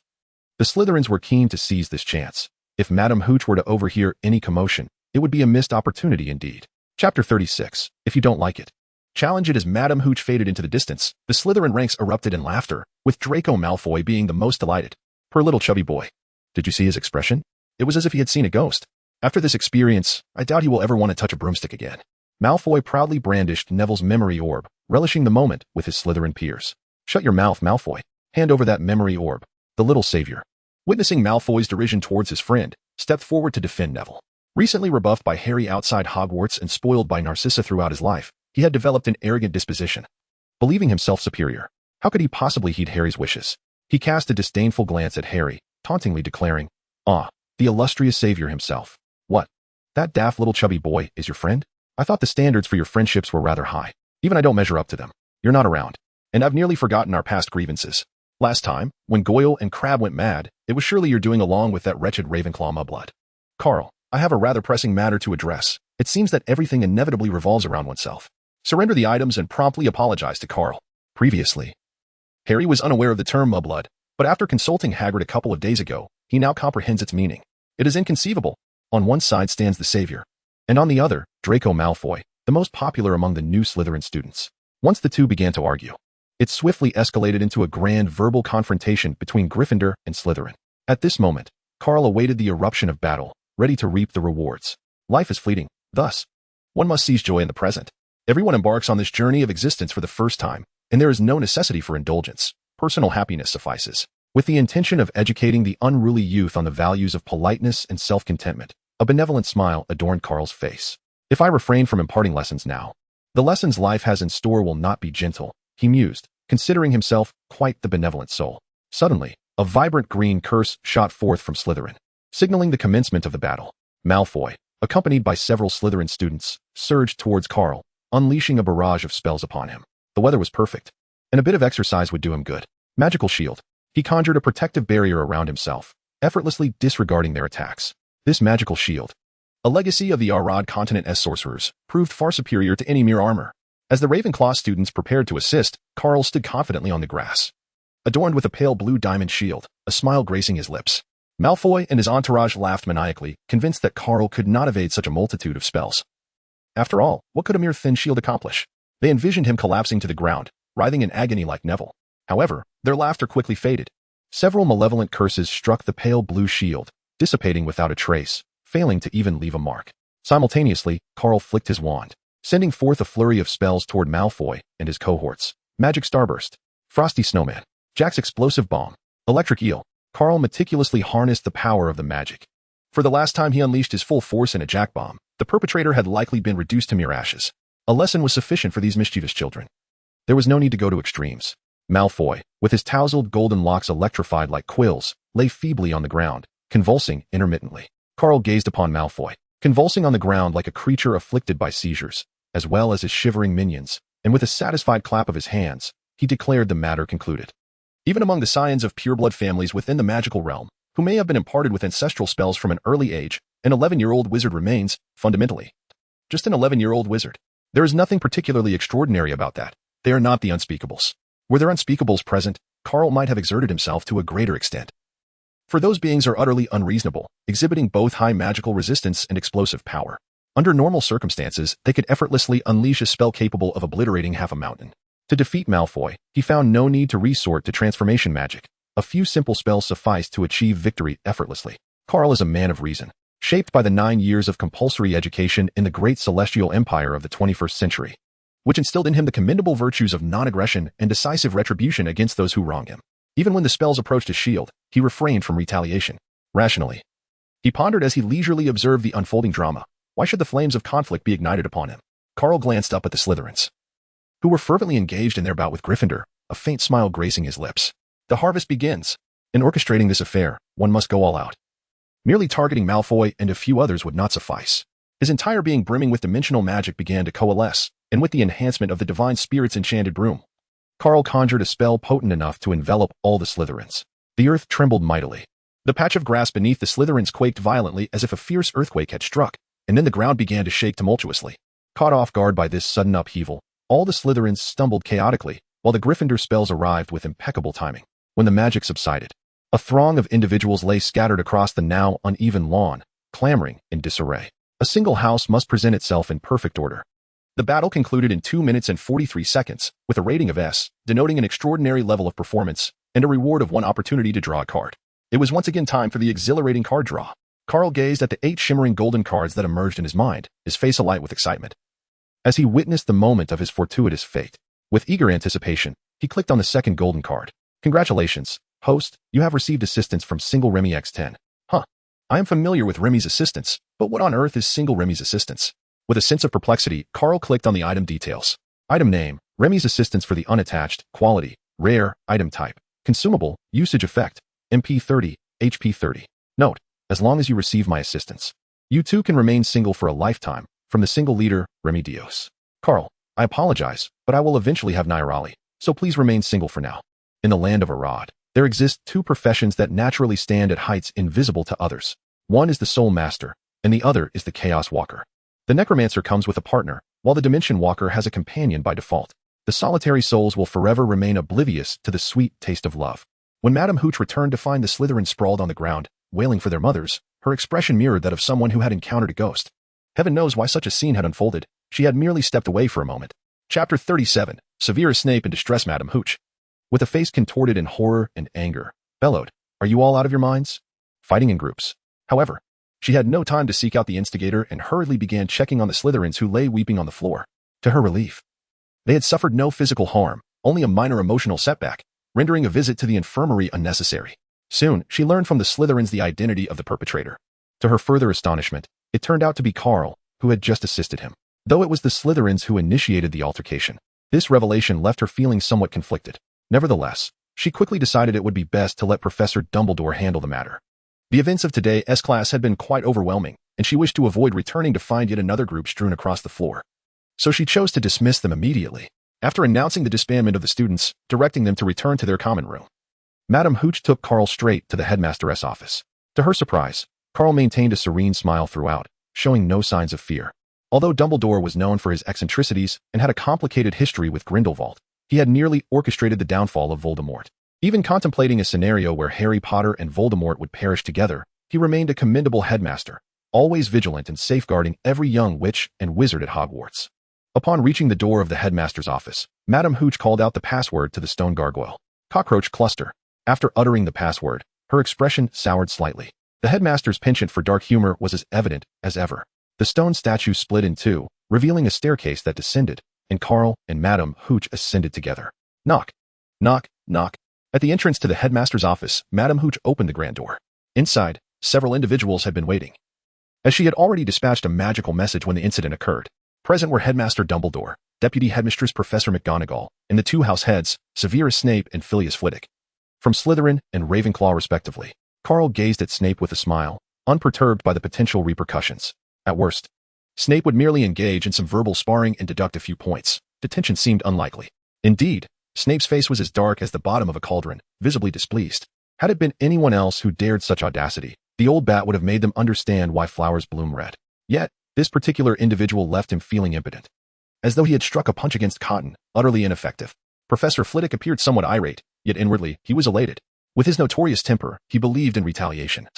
the Slytherins were keen to seize this chance. If Madame Hooch were to overhear any commotion, it would be a missed opportunity indeed. Chapter 36. If you don't like it, challenge it. As Madame Hooch faded into the distance, the Slytherin ranks erupted in laughter, with Draco Malfoy being the most delighted. Poor little chubby boy. Did you see his expression? It was as if he had seen a ghost. After this experience, I doubt he will ever want to touch a broomstick again. Malfoy proudly brandished Neville's memory orb, relishing the moment with his Slytherin peers. Shut your mouth, Malfoy. Hand over that memory orb. The little savior, witnessing Malfoy's derision towards his friend, stepped forward to defend Neville. Recently rebuffed by Harry outside Hogwarts and spoiled by Narcissa throughout his life, he had developed an arrogant disposition, believing himself superior. How could he possibly heed Harry's wishes? He cast a disdainful glance at Harry, tauntingly declaring, "Ah, the illustrious savior himself. What? That daft little chubby boy is your friend? I thought the standards for your friendships were rather high. Even I don't measure up to them. You're not around. And I've nearly forgotten our past grievances. Last time, when Goyle and Crabbe went mad, it was surely your doing along with that wretched Ravenclaw mudblood. Carl, I have a rather pressing matter to address. It seems that everything inevitably revolves around oneself." Surrender the items and promptly apologize to Carl. Previously, Harry was unaware of the term mudblood, but after consulting Hagrid a couple of days ago, he now comprehends its meaning. It is inconceivable. On one side stands the savior, and on the other, Draco Malfoy, the most popular among the new Slytherin students. Once the two began to argue, it swiftly escalated into a grand verbal confrontation between Gryffindor and Slytherin. At this moment, Carl awaited the eruption of battle, ready to reap the rewards. Life is fleeting, thus, one must seize joy in the present. Everyone embarks on this journey of existence for the first time, and there is no necessity for indulgence. Personal happiness suffices. With the intention of educating the unruly youth on the values of politeness and self-contentment, a benevolent smile adorned Carl's face. If I refrain from imparting lessons now, the lessons life has in store will not be gentle, he mused, considering himself quite the benevolent soul. Suddenly, a vibrant green curse shot forth from Slytherin, signaling the commencement of the battle. Malfoy, accompanied by several Slytherin students, surged towards Carl, unleashing a barrage of spells upon him. The weather was perfect, and a bit of exercise would do him good. Magical shield. He conjured a protective barrier around himself, effortlessly disregarding their attacks. This magical shield, a legacy of the Arad continent's sorcerers, proved far superior to any mere armor. As the Ravenclaw students prepared to assist, Carl stood confidently on the grass, adorned with a pale blue diamond shield, a smile gracing his lips. Malfoy and his entourage laughed maniacally, convinced that Carl could not evade such a multitude of spells. After all, what could a mere thin shield accomplish? They envisioned him collapsing to the ground, writhing in agony like Neville. However, their laughter quickly faded. Several malevolent curses struck the pale blue shield, dissipating without a trace, failing to even leave a mark. Simultaneously, Carl flicked his wand, sending forth a flurry of spells toward Malfoy and his cohorts. Magic Starburst, Frosty Snowman, Jack's Explosive Bomb, Electric Eel. Carl meticulously harnessed the power of the magic. For the last time he unleashed his full force in a Jack Bomb, the perpetrator had likely been reduced to mere ashes. A lesson was sufficient for these mischievous children. There was no need to go to extremes. Malfoy, with his tousled golden locks electrified like quills, lay feebly on the ground, convulsing intermittently. Carl gazed upon Malfoy, convulsing on the ground like a creature afflicted by seizures, as well as his shivering minions, and with a satisfied clap of his hands, he declared the matter concluded. Even among the scions of pureblood families within the magical realm, who may have been imparted with ancestral spells from an early age, an 11-year-old wizard remains, fundamentally, just an 11-year-old wizard. There is nothing particularly extraordinary about that. They are not the unspeakables. Were there unspeakables present, Carl might have exerted himself to a greater extent. For those beings are utterly unreasonable, exhibiting both high magical resistance and explosive power. Under normal circumstances, they could effortlessly unleash a spell capable of obliterating half a mountain. To defeat Malfoy, he found no need to resort to transformation magic. A few simple spells sufficed to achieve victory effortlessly. Carl is a man of reason, shaped by the 9 years of compulsory education in the great celestial empire of the 21st century, which instilled in him the commendable virtues of non-aggression and decisive retribution against those who wrong him. Even when the spells approached his shield, he refrained from retaliation. Rationally, he pondered as he leisurely observed the unfolding drama. Why should the flames of conflict be ignited upon him? Carl glanced up at the Slytherins, who were fervently engaged in their bout with Gryffindor, a faint smile gracing his lips. The harvest begins. In orchestrating this affair, one must go all out. Merely targeting Malfoy and a few others would not suffice. His entire being brimming with dimensional magic began to coalesce, and with the enhancement of the divine spirit's enchanted broom, Carl conjured a spell potent enough to envelop all the Slytherins. The earth trembled mightily. The patch of grass beneath the Slytherins quaked violently as if a fierce earthquake had struck, and then the ground began to shake tumultuously. Caught off guard by this sudden upheaval, all the Slytherins stumbled chaotically, while the Gryffindor spells arrived with impeccable timing. When the magic subsided, a throng of individuals lay scattered across the now uneven lawn, clamoring in disarray. A single house must present itself in perfect order. The battle concluded in 2 minutes and 43 seconds, with a rating of S, denoting an extraordinary level of performance, and a reward of 1 opportunity to draw a card. It was once again time for the exhilarating card draw. Carl gazed at the 8 shimmering golden cards that emerged in his mind, his face alight with excitement. As he witnessed the moment of his fortuitous fate, with eager anticipation, he clicked on the second golden card. Congratulations, host, you have received assistance from Single Remy X10. Huh. I am familiar with Remy's assistance, but what on earth is Single Remy's assistance? With a sense of perplexity, Carl clicked on the item details. Item name, Remy's assistance for the unattached, quality, rare, item type, consumable, usage effect, MP 30, HP 30. Note, as long as you receive my assistance, you too can remain single for a lifetime. From the single leader, Remy Dios. Carl, I apologize, but I will eventually have Nirali, so please remain single for now. In the land of Arad, there exist 2 professions that naturally stand at heights invisible to others. One is the Soul Master, and the other is the Chaos Walker. The Necromancer comes with a partner, while the Dimension Walker has a companion by default. The solitary souls will forever remain oblivious to the sweet taste of love. When Madame Hooch returned to find the Slytherin sprawled on the ground, wailing for their mothers, her expression mirrored that of someone who had encountered a ghost. Heaven knows why such a scene had unfolded. She had merely stepped away for a moment. Chapter 37, Severus Snape in distress. Madame Hooch, with a face contorted in horror and anger, bellowed, "Are you all out of your minds? Fighting in groups." However, she had no time to seek out the instigator and hurriedly began checking on the Slytherins who lay weeping on the floor. To her relief, they had suffered no physical harm, only a minor emotional setback, rendering a visit to the infirmary unnecessary. Soon, she learned from the Slytherins the identity of the perpetrator. To her further astonishment, it turned out to be Carl, who had just assisted him. Though it was the Slytherins who initiated the altercation, this revelation left her feeling somewhat conflicted. Nevertheless, she quickly decided it would be best to let Professor Dumbledore handle the matter. The events of today's class had been quite overwhelming, and she wished to avoid returning to find yet another group strewn across the floor. So she chose to dismiss them immediately, after announcing the disbandment of the students, directing them to return to their common room. Madame Hooch took Carl straight to the headmaster's office. To her surprise, Carl maintained a serene smile throughout, showing no signs of fear. Although Dumbledore was known for his eccentricities and had a complicated history with Grindelwald, he had nearly orchestrated the downfall of Voldemort. Even contemplating a scenario where Harry Potter and Voldemort would perish together, he remained a commendable headmaster, always vigilant and safeguarding every young witch and wizard at Hogwarts. Upon reaching the door of the headmaster's office, Madame Hooch called out the password to the stone gargoyle. Cockroach cluster. After uttering the password, her expression soured slightly. The headmaster's penchant for dark humor was as evident as ever. The stone statue split in 2, revealing a staircase that descended, and Carl and Madame Hooch ascended together. Knock. Knock, knock. At the entrance to the headmaster's office, Madame Hooch opened the grand door. Inside, several individuals had been waiting, as she had already dispatched a magical message when the incident occurred. Present were Headmaster Dumbledore, Deputy Headmistress Professor McGonagall, and the 2 house heads, Severus Snape and Filius Flitwick, from Slytherin and Ravenclaw respectively. Carl gazed at Snape with a smile, unperturbed by the potential repercussions. At worst, Snape would merely engage in some verbal sparring and deduct a few points. Detention seemed unlikely. Indeed, Snape's face was as dark as the bottom of a cauldron, visibly displeased. Had it been anyone else who dared such audacity, the old bat would have made them understand why flowers bloom red. Yet, this particular individual left him feeling impotent, as though he had struck a punch against cotton, utterly ineffective. Professor Flitwick appeared somewhat irate, yet inwardly, he was elated. With his notorious temper, he believed in retaliation,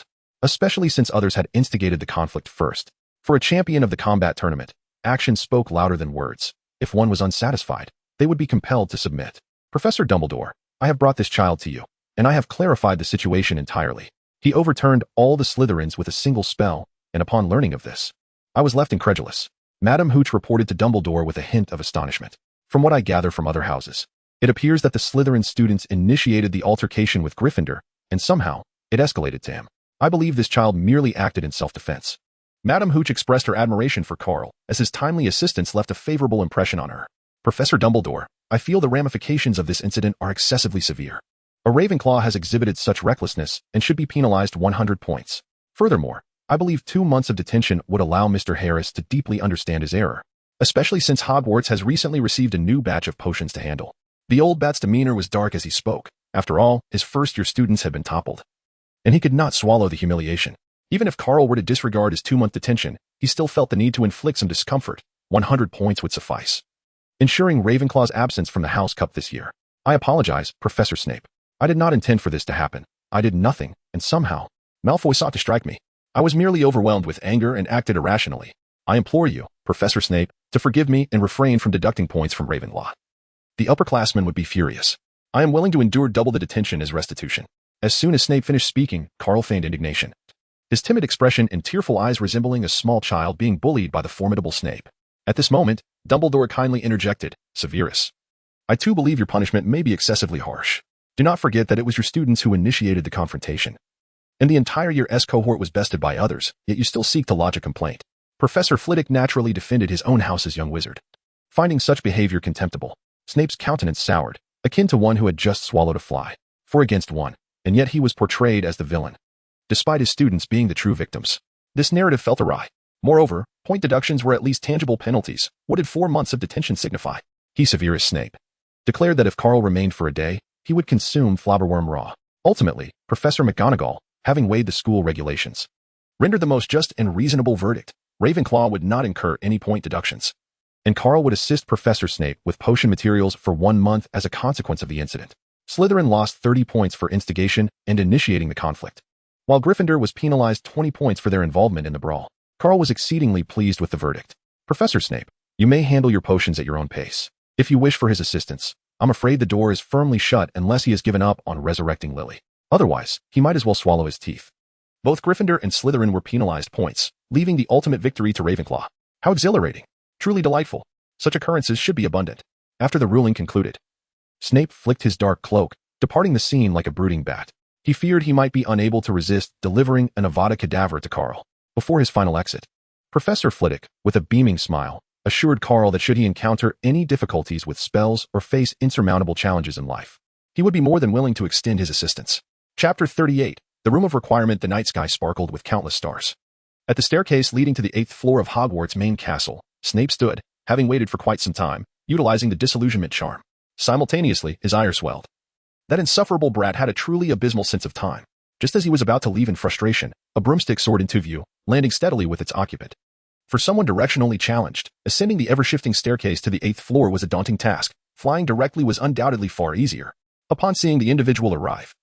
especially since others had instigated the conflict first. For a champion of the combat tournament, action spoke louder than words. If one was unsatisfied, they would be compelled to submit. Professor Dumbledore, I have brought this child to you, and I have clarified the situation entirely. He overturned all the Slytherins with a single spell, and upon learning of this, I was left incredulous. Madame Hooch reported to Dumbledore with a hint of astonishment. From what I gather from other houses, it appears that the Slytherin students initiated the altercation with Gryffindor, and somehow, it escalated to him. I believe this child merely acted in self-defense. Madame Hooch expressed her admiration for Carl, as his timely assistance left a favorable impression on her. Professor Dumbledore, I feel the ramifications of this incident are excessively severe. A Ravenclaw has exhibited such recklessness and should be penalized 100 points. Furthermore, I believe 2 months of detention would allow Mr. Harris to deeply understand his error, especially since Hogwarts has recently received a new batch of potions to handle. The old bat's demeanor was dark as he spoke. After all, his first-year students had been toppled, and he could not swallow the humiliation. Even if Carl were to disregard his 2-month detention, he still felt the need to inflict some discomfort. 100 points would suffice, ensuring Ravenclaw's absence from the House Cup this year. I apologize, Professor Snape. I did not intend for this to happen. I did nothing, and somehow, Malfoy sought to strike me. I was merely overwhelmed with anger and acted irrationally. I implore you, Professor Snape, to forgive me and refrain from deducting points from Ravenclaw. The upperclassmen would be furious. I am willing to endure double the detention as restitution. As soon as Snape finished speaking, Carl feigned indignation, his timid expression and tearful eyes resembling a small child being bullied by the formidable Snape. At this moment, Dumbledore kindly interjected, Severus, I too believe your punishment may be excessively harsh. Do not forget that it was your students who initiated the confrontation, and the entire Year S cohort was bested by others, yet you still seek to lodge a complaint. Professor Flitwick naturally defended his own house's young wizard. Finding such behavior contemptible, Snape's countenance soured, akin to one who had just swallowed a fly. 4 against 1, and yet he was portrayed as the villain, despite his students being the true victims. This narrative felt awry. Moreover, point deductions were at least tangible penalties. What did 4 months of detention signify? He, Severus Snape, declared that if Carl remained for a day, he would consume Flobberworm raw. Ultimately, Professor McGonagall, having weighed the school regulations, rendered the most just and reasonable verdict. Ravenclaw would not incur any point deductions, and Carl would assist Professor Snape with potion materials for 1 month as a consequence of the incident. Slytherin lost 30 points for instigation and initiating the conflict, while Gryffindor was penalized 20 points for their involvement in the brawl. Carl was exceedingly pleased with the verdict. Professor Snape, you may handle your potions at your own pace. If you wish for his assistance, I'm afraid the door is firmly shut unless he has given up on resurrecting Lily. Otherwise, he might as well swallow his teeth. Both Gryffindor and Slytherin were penalized points, leaving the ultimate victory to Ravenclaw. How exhilarating. Truly delightful. Such occurrences should be abundant. After the ruling concluded, Snape flicked his dark cloak, departing the scene like a brooding bat. He feared he might be unable to resist delivering an Avada Kedavra to Carl before his final exit. Professor Flitwick, with a beaming smile, assured Carl that should he encounter any difficulties with spells or face insurmountable challenges in life, he would be more than willing to extend his assistance. Chapter 38. The Room of Requirement. The night sky sparkled with countless stars. At the staircase leading to the 8th floor of Hogwarts' main castle, Snape stood, having waited for quite some time, utilizing the disillusionment charm. Simultaneously, his ire swelled. That insufferable brat had a truly abysmal sense of time. Just as he was about to leave in frustration, a broomstick soared into view, landing steadily with its occupant. For someone directionally challenged, ascending the ever-shifting staircase to the 8th floor was a daunting task. Flying directly was undoubtedly far easier. Upon seeing the individual arrive,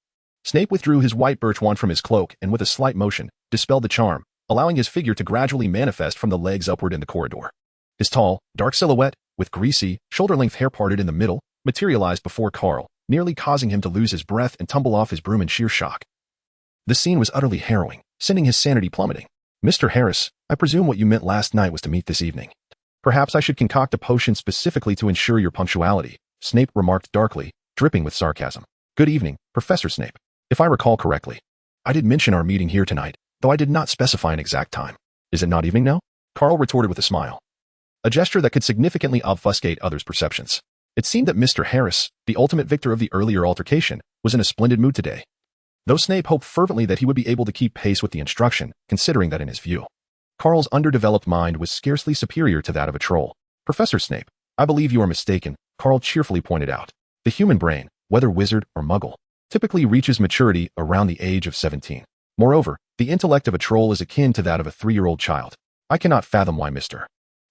Snape withdrew his white birch wand from his cloak and with a slight motion, dispelled the charm, allowing his figure to gradually manifest from the legs upward in the corridor. His tall, dark silhouette, with greasy, shoulder-length hair parted in the middle, materialized before Carl, nearly causing him to lose his breath and tumble off his broom in sheer shock. The scene was utterly harrowing, sending his sanity plummeting. Mr. Harris, I presume what you meant last night was to meet this evening. Perhaps I should concoct a potion specifically to ensure your punctuality, Snape remarked darkly, dripping with sarcasm. Good evening, Professor Snape. If I recall correctly, I did mention our meeting here tonight, though I did not specify an exact time. Is it not evening now? Carl retorted with a smile, a gesture that could significantly obfuscate others' perceptions. It seemed that Mr. Harris, the ultimate victor of the earlier altercation, was in a splendid mood today, though Snape hoped fervently that he would be able to keep pace with the instruction, considering that in his view, Carl's underdeveloped mind was scarcely superior to that of a troll. Professor Snape, I believe you are mistaken, Carl cheerfully pointed out. The human brain, whether wizard or muggle, typically reaches maturity around the age of 17. Moreover, the intellect of a troll is akin to that of a 3-year-old child. I cannot fathom why Mr.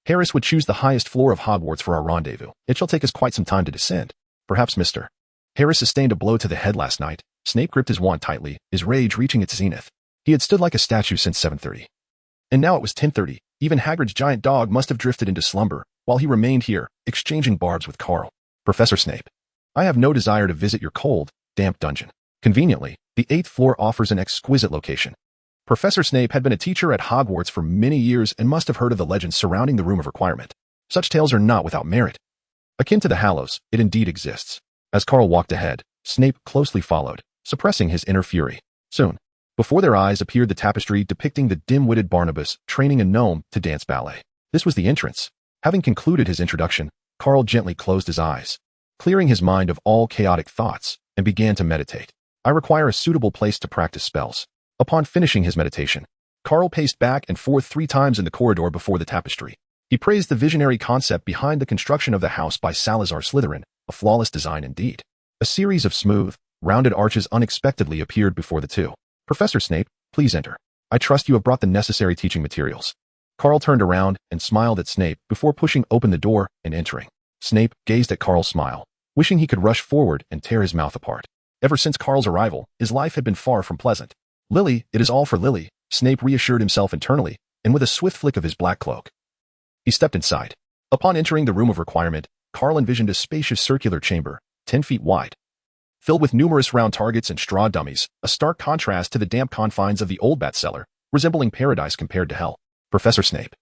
Harris would choose the highest floor of Hogwarts for our rendezvous. It shall take us quite some time to descend. Perhaps Mr. Harris sustained a blow to the head last night. Snape gripped his wand tightly, his rage reaching its zenith. He had stood like a statue since 7:30. And now it was 10:30. Even Hagrid's giant dog must have drifted into slumber, while he remained here, exchanging barbs with Carl. Professor Snape, I have no desire to visit your cold, damp dungeon. Conveniently, the 8th floor offers an exquisite location. Professor Snape had been a teacher at Hogwarts for many years and must have heard of the legends surrounding the Room of Requirement. Such tales are not without merit. Akin to the Hallows, it indeed exists. As Carl walked ahead, Snape closely followed, suppressing his inner fury. Soon, before their eyes appeared the tapestry depicting the dim-witted Barnabas training a gnome to dance ballet. This was the entrance. Having concluded his introduction, Carl gently closed his eyes, clearing his mind of all chaotic thoughts, and began to meditate. I require a suitable place to practice spells. Upon finishing his meditation, Carl paced back and forth 3 times in the corridor before the tapestry. He praised the visionary concept behind the construction of the house by Salazar Slytherin, a flawless design indeed. A series of smooth, rounded arches unexpectedly appeared before the two. Professor Snape, please enter. I trust you have brought the necessary teaching materials. Carl turned around and smiled at Snape before pushing open the door and entering. Snape gazed at Carl's smile, wishing he could rush forward and tear his mouth apart. Ever since Carl's arrival, his life had been far from pleasant. Lily, it is all for Lily, Snape reassured himself internally, and with a swift flick of his black cloak, he stepped inside. Upon entering the Room of Requirement, Carl envisioned a spacious circular chamber, 10 feet wide, filled with numerous round targets and straw dummies, a stark contrast to the damp confines of the old bat cellar, resembling paradise compared to hell. Professor Snape,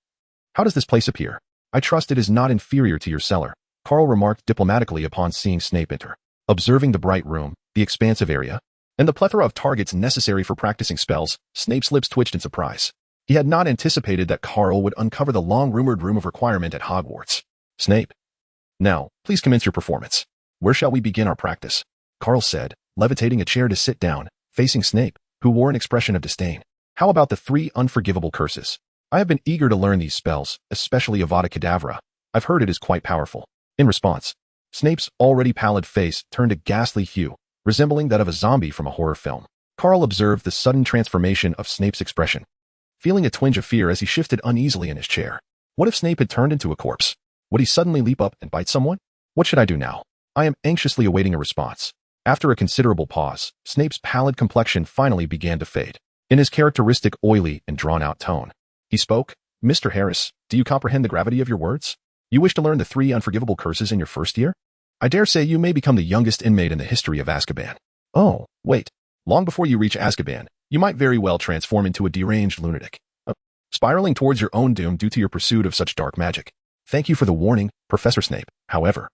how does this place appear? I trust it is not inferior to your cellar, Carl remarked diplomatically upon seeing Snape enter. Observing the bright room, the expansive area, and the plethora of targets necessary for practicing spells, Snape's lips twitched in surprise. He had not anticipated that Carl would uncover the long-rumored Room of Requirement at Hogwarts. Snape, now, please commence your performance. Where shall we begin our practice? Carl said, levitating a chair to sit down, facing Snape, who wore an expression of disdain. How about the 3 unforgivable curses? I have been eager to learn these spells, especially Avada Kedavra. I've heard it is quite powerful. In response, Snape's already pallid face turned a ghastly hue, resembling that of a zombie from a horror film. Carl observed the sudden transformation of Snape's expression, feeling a twinge of fear as he shifted uneasily in his chair. What if Snape had turned into a corpse? Would he suddenly leap up and bite someone? What should I do now? I am anxiously awaiting a response. After a considerable pause, Snape's pallid complexion finally began to fade. In his characteristic oily and drawn-out tone, he spoke, Mr. Harris, do you comprehend the gravity of your words? You wish to learn the 3 unforgivable curses in your first year? I dare say you may become the youngest inmate in the history of Azkaban. Oh, wait. Long before you reach Azkaban, you might very well transform into a deranged lunatic, spiraling towards your own doom due to your pursuit of such dark magic. Thank you for the warning, Professor Snape. However,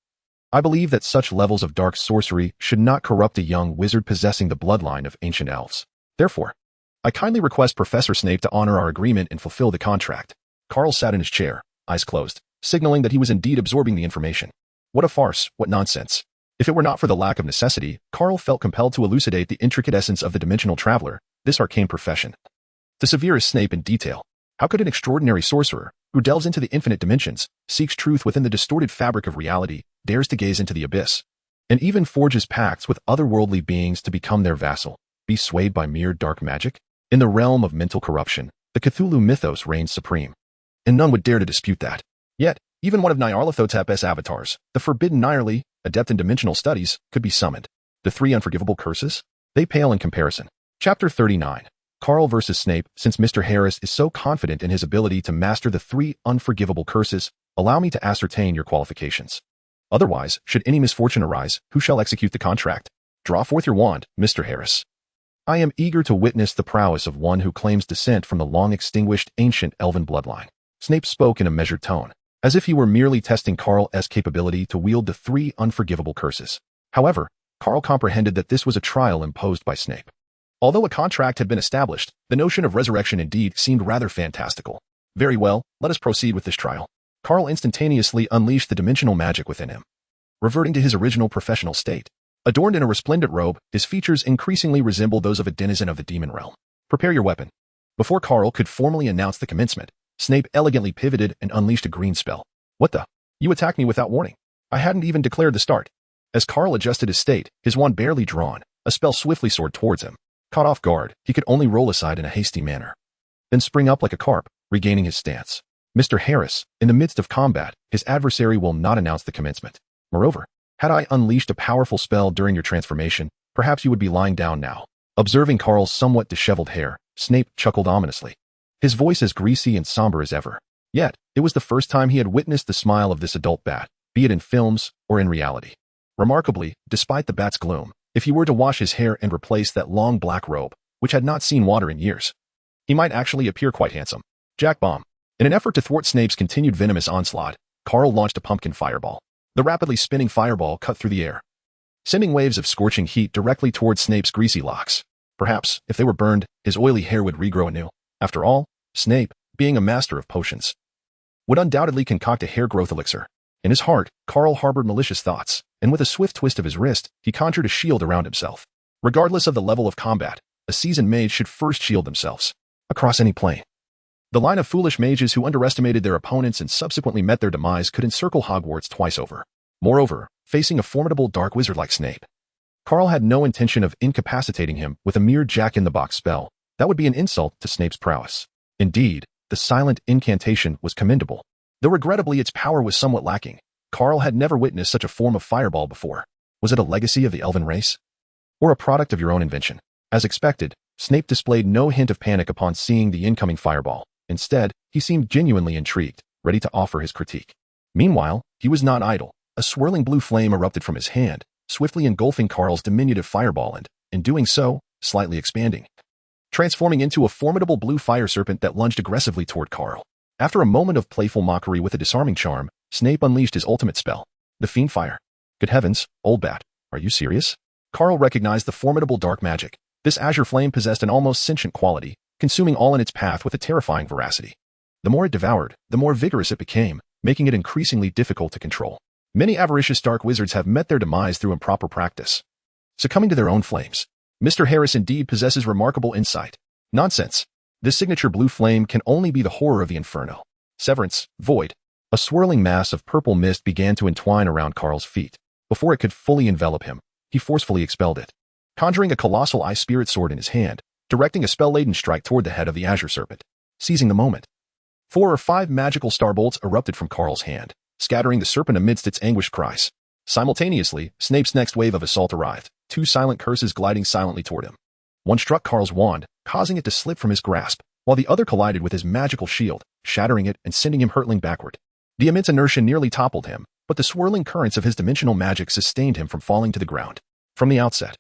I believe that such levels of dark sorcery should not corrupt a young wizard possessing the bloodline of ancient elves. Therefore, I kindly request Professor Snape to honor our agreement and fulfill the contract. Carl sat in his chair, eyes closed, signaling that he was indeed absorbing the information. What a farce, what nonsense. If it were not for the lack of necessity, Carl felt compelled to elucidate the intricate essence of the dimensional traveler, this arcane profession. To severest Snape in detail, how could an extraordinary sorcerer, who delves into the infinite dimensions, seeks truth within the distorted fabric of reality, dares to gaze into the abyss, and even forges pacts with otherworldly beings to become their vassal, be swayed by mere dark magic? In the realm of mental corruption, the Cthulhu mythos reigns supreme, and none would dare to dispute that. Yet, even one of Nyarlathotep's avatars, the forbidden Nyarli, adept in dimensional studies, could be summoned. The 3 unforgivable curses? They pale in comparison. Chapter 39. Carl versus Snape. Since Mr. Harris is so confident in his ability to master the 3 unforgivable curses, allow me to ascertain your qualifications. Otherwise, should any misfortune arise, who shall execute the contract? Draw forth your wand, Mr. Harris. I am eager to witness the prowess of one who claims descent from the long-extinguished ancient elven bloodline. Snape spoke in a measured tone, as if he were merely testing Carl's capability to wield the 3 unforgivable curses. However, Carl comprehended that this was a trial imposed by Snape. Although a contract had been established, the notion of resurrection indeed seemed rather fantastical. Very well, let us proceed with this trial. Carl instantaneously unleashed the dimensional magic within him, reverting to his original professional state. Adorned in a resplendent robe, his features increasingly resembled those of a denizen of the demon realm. Prepare your weapon. Before Carl could formally announce the commencement, Snape elegantly pivoted and unleashed a green spell. What the? You attacked me without warning. I hadn't even declared the start. As Carl adjusted his state, his wand barely drawn, a spell swiftly soared towards him. Caught off guard, he could only roll aside in a hasty manner, then spring up like a carp, regaining his stance. Mr. Harris, in the midst of combat, his adversary will not announce the commencement. Moreover, had I unleashed a powerful spell during your transformation, perhaps you would be lying down now. Observing Carl's somewhat disheveled hair, Snape chuckled ominously, his voice as greasy and somber as ever. Yet, it was the first time he had witnessed the smile of this adult bat, be it in films or in reality. Remarkably, despite the bat's gloom, If he were to wash his hair and replace that long black robe, which had not seen water in years, he might actually appear quite handsome. Jack Bomb. In an effort to thwart Snape's continued venomous onslaught, Carl launched a pumpkin fireball. The rapidly spinning fireball cut through the air, sending waves of scorching heat directly towards Snape's greasy locks. Perhaps, if they were burned, his oily hair would regrow anew. After all, Snape, being a master of potions, would undoubtedly concoct a hair growth elixir. In his heart, Carl harbored malicious thoughts, and with a swift twist of his wrist, he conjured a shield around himself. Regardless of the level of combat, a seasoned mage should first shield themselves across any plane. The line of foolish mages who underestimated their opponents and subsequently met their demise could encircle Hogwarts twice over. Moreover, facing a formidable dark wizard like Snape, Carl had no intention of incapacitating him with a mere jack-in-the-box spell. That would be an insult to Snape's prowess. Indeed, the silent incantation was commendable. Though regrettably its power was somewhat lacking, Carl had never witnessed such a form of fireball before. Was it a legacy of the elven race? Or a product of your own invention? As expected, Snape displayed no hint of panic upon seeing the incoming fireball. Instead, he seemed genuinely intrigued, ready to offer his critique. Meanwhile, he was not idle. A swirling blue flame erupted from his hand, swiftly engulfing Carl's diminutive fireball and, in doing so, slightly expanding, transforming into a formidable blue fire serpent that lunged aggressively toward Carl. After a moment of playful mockery with a disarming charm, Snape unleashed his ultimate spell, the Fiend Fire. Good heavens, old bat, are you serious? Carl recognized the formidable dark magic. This azure flame possessed an almost sentient quality, consuming all in its path with a terrifying veracity. The more it devoured, the more vigorous it became, making it increasingly difficult to control. Many avaricious dark wizards have met their demise through improper practice, succumbing to their own flames. Mr. Harris indeed possesses remarkable insight. Nonsense. This signature blue flame can only be the horror of the inferno. Severance, void. A swirling mass of purple mist began to entwine around Carl's feet. Before it could fully envelop him, he forcefully expelled it, conjuring a colossal ice spirit sword in his hand, directing a spell-laden strike toward the head of the azure serpent. Seizing the moment, 4 or 5 magical starbolts erupted from Carl's hand, scattering the serpent amidst its anguished cries. Simultaneously, Snape's next wave of assault arrived, 2 silent curses gliding silently toward him. One struck Carl's wand, causing it to slip from his grasp, while the other collided with his magical shield, shattering it and sending him hurtling backward. The immense inertia nearly toppled him, but the swirling currents of his dimensional magic sustained him from falling to the ground. From the outset,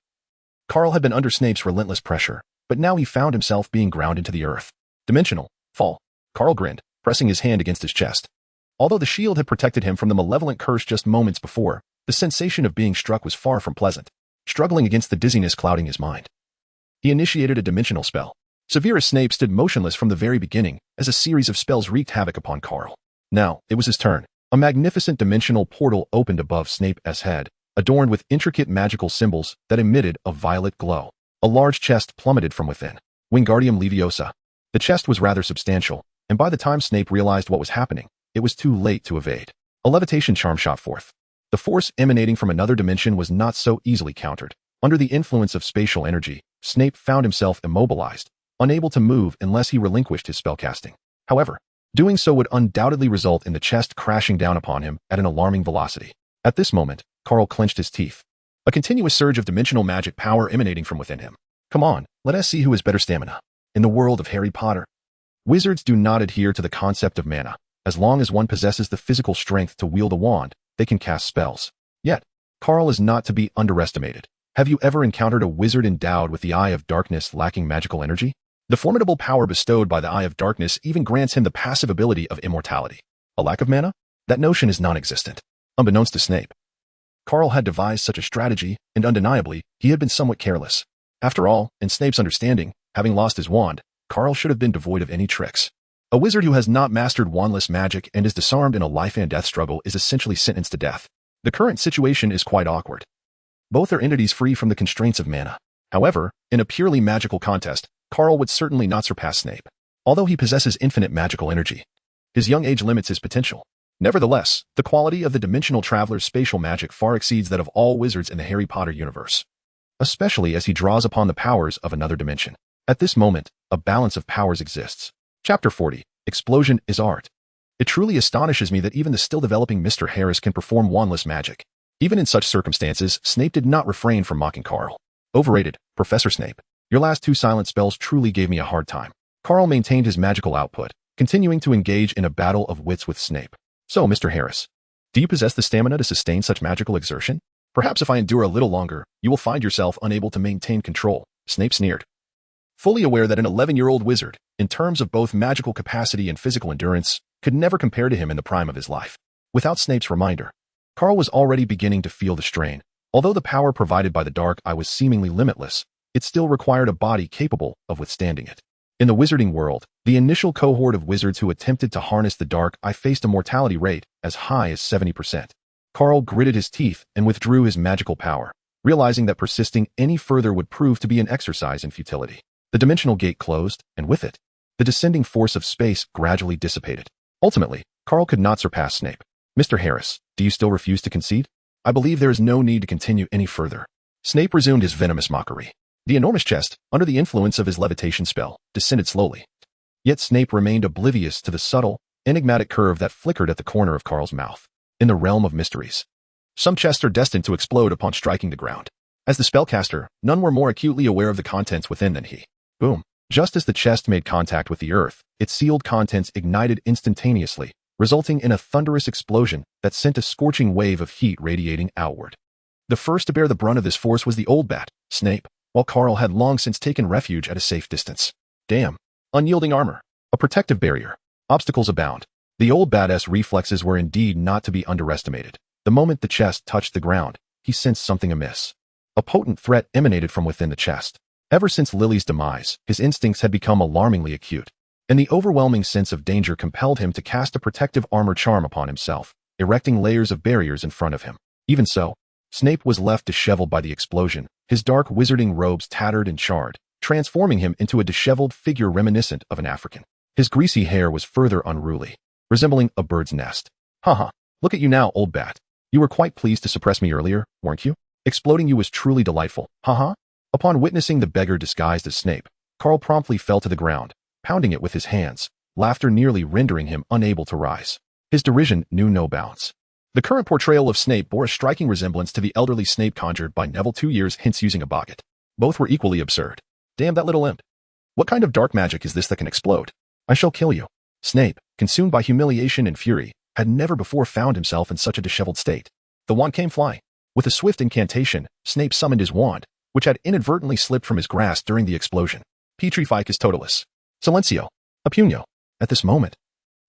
Carl had been under Snape's relentless pressure, but now he found himself being ground into the earth. Dimensional, fall. Carl grinned, pressing his hand against his chest. Although the shield had protected him from the malevolent curse just moments before, the sensation of being struck was far from pleasant, struggling against the dizziness clouding his mind. He initiated a dimensional spell. Severus Snape stood motionless from the very beginning as a series of spells wreaked havoc upon Carl. Now, it was his turn. A magnificent dimensional portal opened above Snape's head, adorned with intricate magical symbols that emitted a violet glow. A large chest plummeted from within. Wingardium Leviosa. The chest was rather substantial, and by the time Snape realized what was happening, it was too late to evade. A levitation charm shot forth. The force emanating from another dimension was not so easily countered. Under the influence of spatial energy, Snape found himself immobilized, unable to move unless he relinquished his spellcasting. However, doing so would undoubtedly result in the chest crashing down upon him at an alarming velocity. At this moment, Carl clenched his teeth. A continuous surge of dimensional magic power emanating from within him. Come on, let us see who has better stamina. In the world of Harry Potter, wizards do not adhere to the concept of mana. As long as one possesses the physical strength to wield a wand, they can cast spells. Yet, Carl is not to be underestimated. Have you ever encountered a wizard endowed with the Eye of Darkness lacking magical energy? The formidable power bestowed by the Eye of Darkness even grants him the passive ability of immortality. A lack of mana? That notion is non-existent. Unbeknownst to Snape, Carl had devised such a strategy, and undeniably, he had been somewhat careless. After all, in Snape's understanding, having lost his wand, Carl should have been devoid of any tricks. A wizard who has not mastered wandless magic and is disarmed in a life-and-death struggle is essentially sentenced to death. The current situation is quite awkward. Both are entities free from the constraints of mana. However, in a purely magical contest, Carl would certainly not surpass Snape. Although he possesses infinite magical energy, his young age limits his potential. Nevertheless, the quality of the dimensional traveler's spatial magic far exceeds that of all wizards in the Harry Potter universe, especially as he draws upon the powers of another dimension. At this moment, a balance of powers exists. Chapter 40. Explosion is art. It truly astonishes me that even the still-developing Mr. Harris can perform wandless magic. Even in such circumstances, Snape did not refrain from mocking Carl. Overrated, Professor Snape. Your last 2 silent spells truly gave me a hard time. Carl maintained his magical output, continuing to engage in a battle of wits with Snape. So, Mr. Harris, do you possess the stamina to sustain such magical exertion? Perhaps if I endure a little longer, you will find yourself unable to maintain control, Snape sneered. Fully aware that an 11-year-old wizard, in terms of both magical capacity and physical endurance, could never compare to him in the prime of his life. Without Snape's reminder, Carl was already beginning to feel the strain. Although the power provided by the dark eye was seemingly limitless, it still required a body capable of withstanding it. In the wizarding world, the initial cohort of wizards who attempted to harness the dark eye faced a mortality rate as high as 70%. Carl gritted his teeth and withdrew his magical power, realizing that persisting any further would prove to be an exercise in futility. The dimensional gate closed, and with it, the descending force of space gradually dissipated. Ultimately, Carl could not surpass Snape. Mr. Harris, do you still refuse to concede? I believe there is no need to continue any further. Snape resumed his venomous mockery. The enormous chest, under the influence of his levitation spell, descended slowly. Yet Snape remained oblivious to the subtle, enigmatic curve that flickered at the corner of Carl's mouth. In the realm of mysteries, some chests are destined to explode upon striking the ground. As the spellcaster, none were more acutely aware of the contents within than he. Boom. Just as the chest made contact with the earth, its sealed contents ignited instantaneously, resulting in a thunderous explosion that sent a scorching wave of heat radiating outward. The first to bear the brunt of this force was the old bat, Snape, while Carl had long since taken refuge at a safe distance. Damn. Unyielding armor. A protective barrier. Obstacles abound. The old bat's reflexes were indeed not to be underestimated. The moment the chest touched the ground, he sensed something amiss. A potent threat emanated from within the chest. Ever since Lily's demise, his instincts had become alarmingly acute, and the overwhelming sense of danger compelled him to cast a protective armor charm upon himself, erecting layers of barriers in front of him. Even so, Snape was left disheveled by the explosion, his dark wizarding robes tattered and charred, transforming him into a disheveled figure reminiscent of an African. His greasy hair was further unruly, resembling a bird's nest. Haha, look at you now, old bat. You were quite pleased to suppress me earlier, weren't you? Exploding you was truly delightful, haha. Upon witnessing the beggar disguised as Snape, Carl promptly fell to the ground, pounding it with his hands, laughter nearly rendering him unable to rise. His derision knew no bounds. The current portrayal of Snape bore a striking resemblance to the elderly Snape conjured by Neville 2 years hence using a boggart. Both were equally absurd. Damn that little imp. What kind of dark magic is this that can explode? I shall kill you. Snape, consumed by humiliation and fury, had never before found himself in such a disheveled state. The wand came flying. With a swift incantation, Snape summoned his wand, which had inadvertently slipped from his grasp during the explosion. Petrificus totalis. Silencio. A puño. At this moment,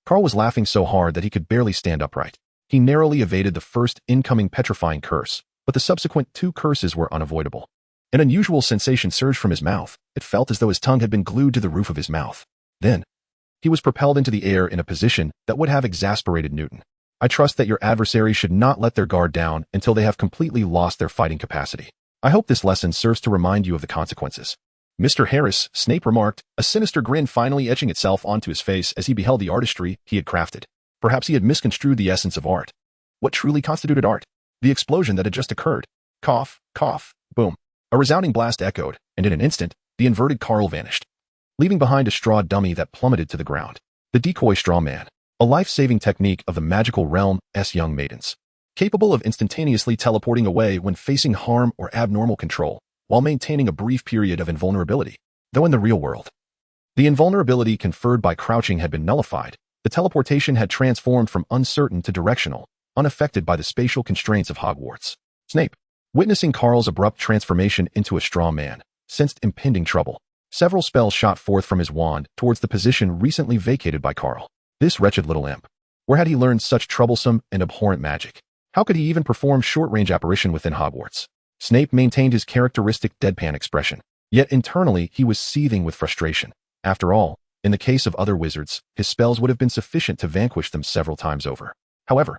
Carl was laughing so hard that he could barely stand upright. He narrowly evaded the first incoming petrifying curse, but the subsequent 2 curses were unavoidable. An unusual sensation surged from his mouth. It felt as though his tongue had been glued to the roof of his mouth. Then, he was propelled into the air in a position that would have exasperated Newton. I trust that your adversaries should not let their guard down until they have completely lost their fighting capacity. I hope this lesson serves to remind you of the consequences. Mr. Harris, Snape remarked, a sinister grin finally etching itself onto his face as he beheld the artistry he had crafted. Perhaps he had misconstrued the essence of art. What truly constituted art? The explosion that had just occurred. Cough, cough, boom. A resounding blast echoed, and in an instant, the inverted Carl vanished, leaving behind a straw dummy that plummeted to the ground. The decoy straw man, a life-saving technique of the magical realm's young maidens, capable of instantaneously teleporting away when facing harm or abnormal control, while maintaining a brief period of invulnerability. Though in the real world, the invulnerability conferred by crouching had been nullified, the teleportation had transformed from uncertain to directional, unaffected by the spatial constraints of Hogwarts. Snape, witnessing Carl's abrupt transformation into a straw man, sensed impending trouble. Several spells shot forth from his wand towards the position recently vacated by Carl. This wretched little imp. Where had he learned such troublesome and abhorrent magic? How could he even perform short-range apparition within Hogwarts? Snape maintained his characteristic deadpan expression, yet internally he was seething with frustration. After all, in the case of other wizards, his spells would have been sufficient to vanquish them several times over. However,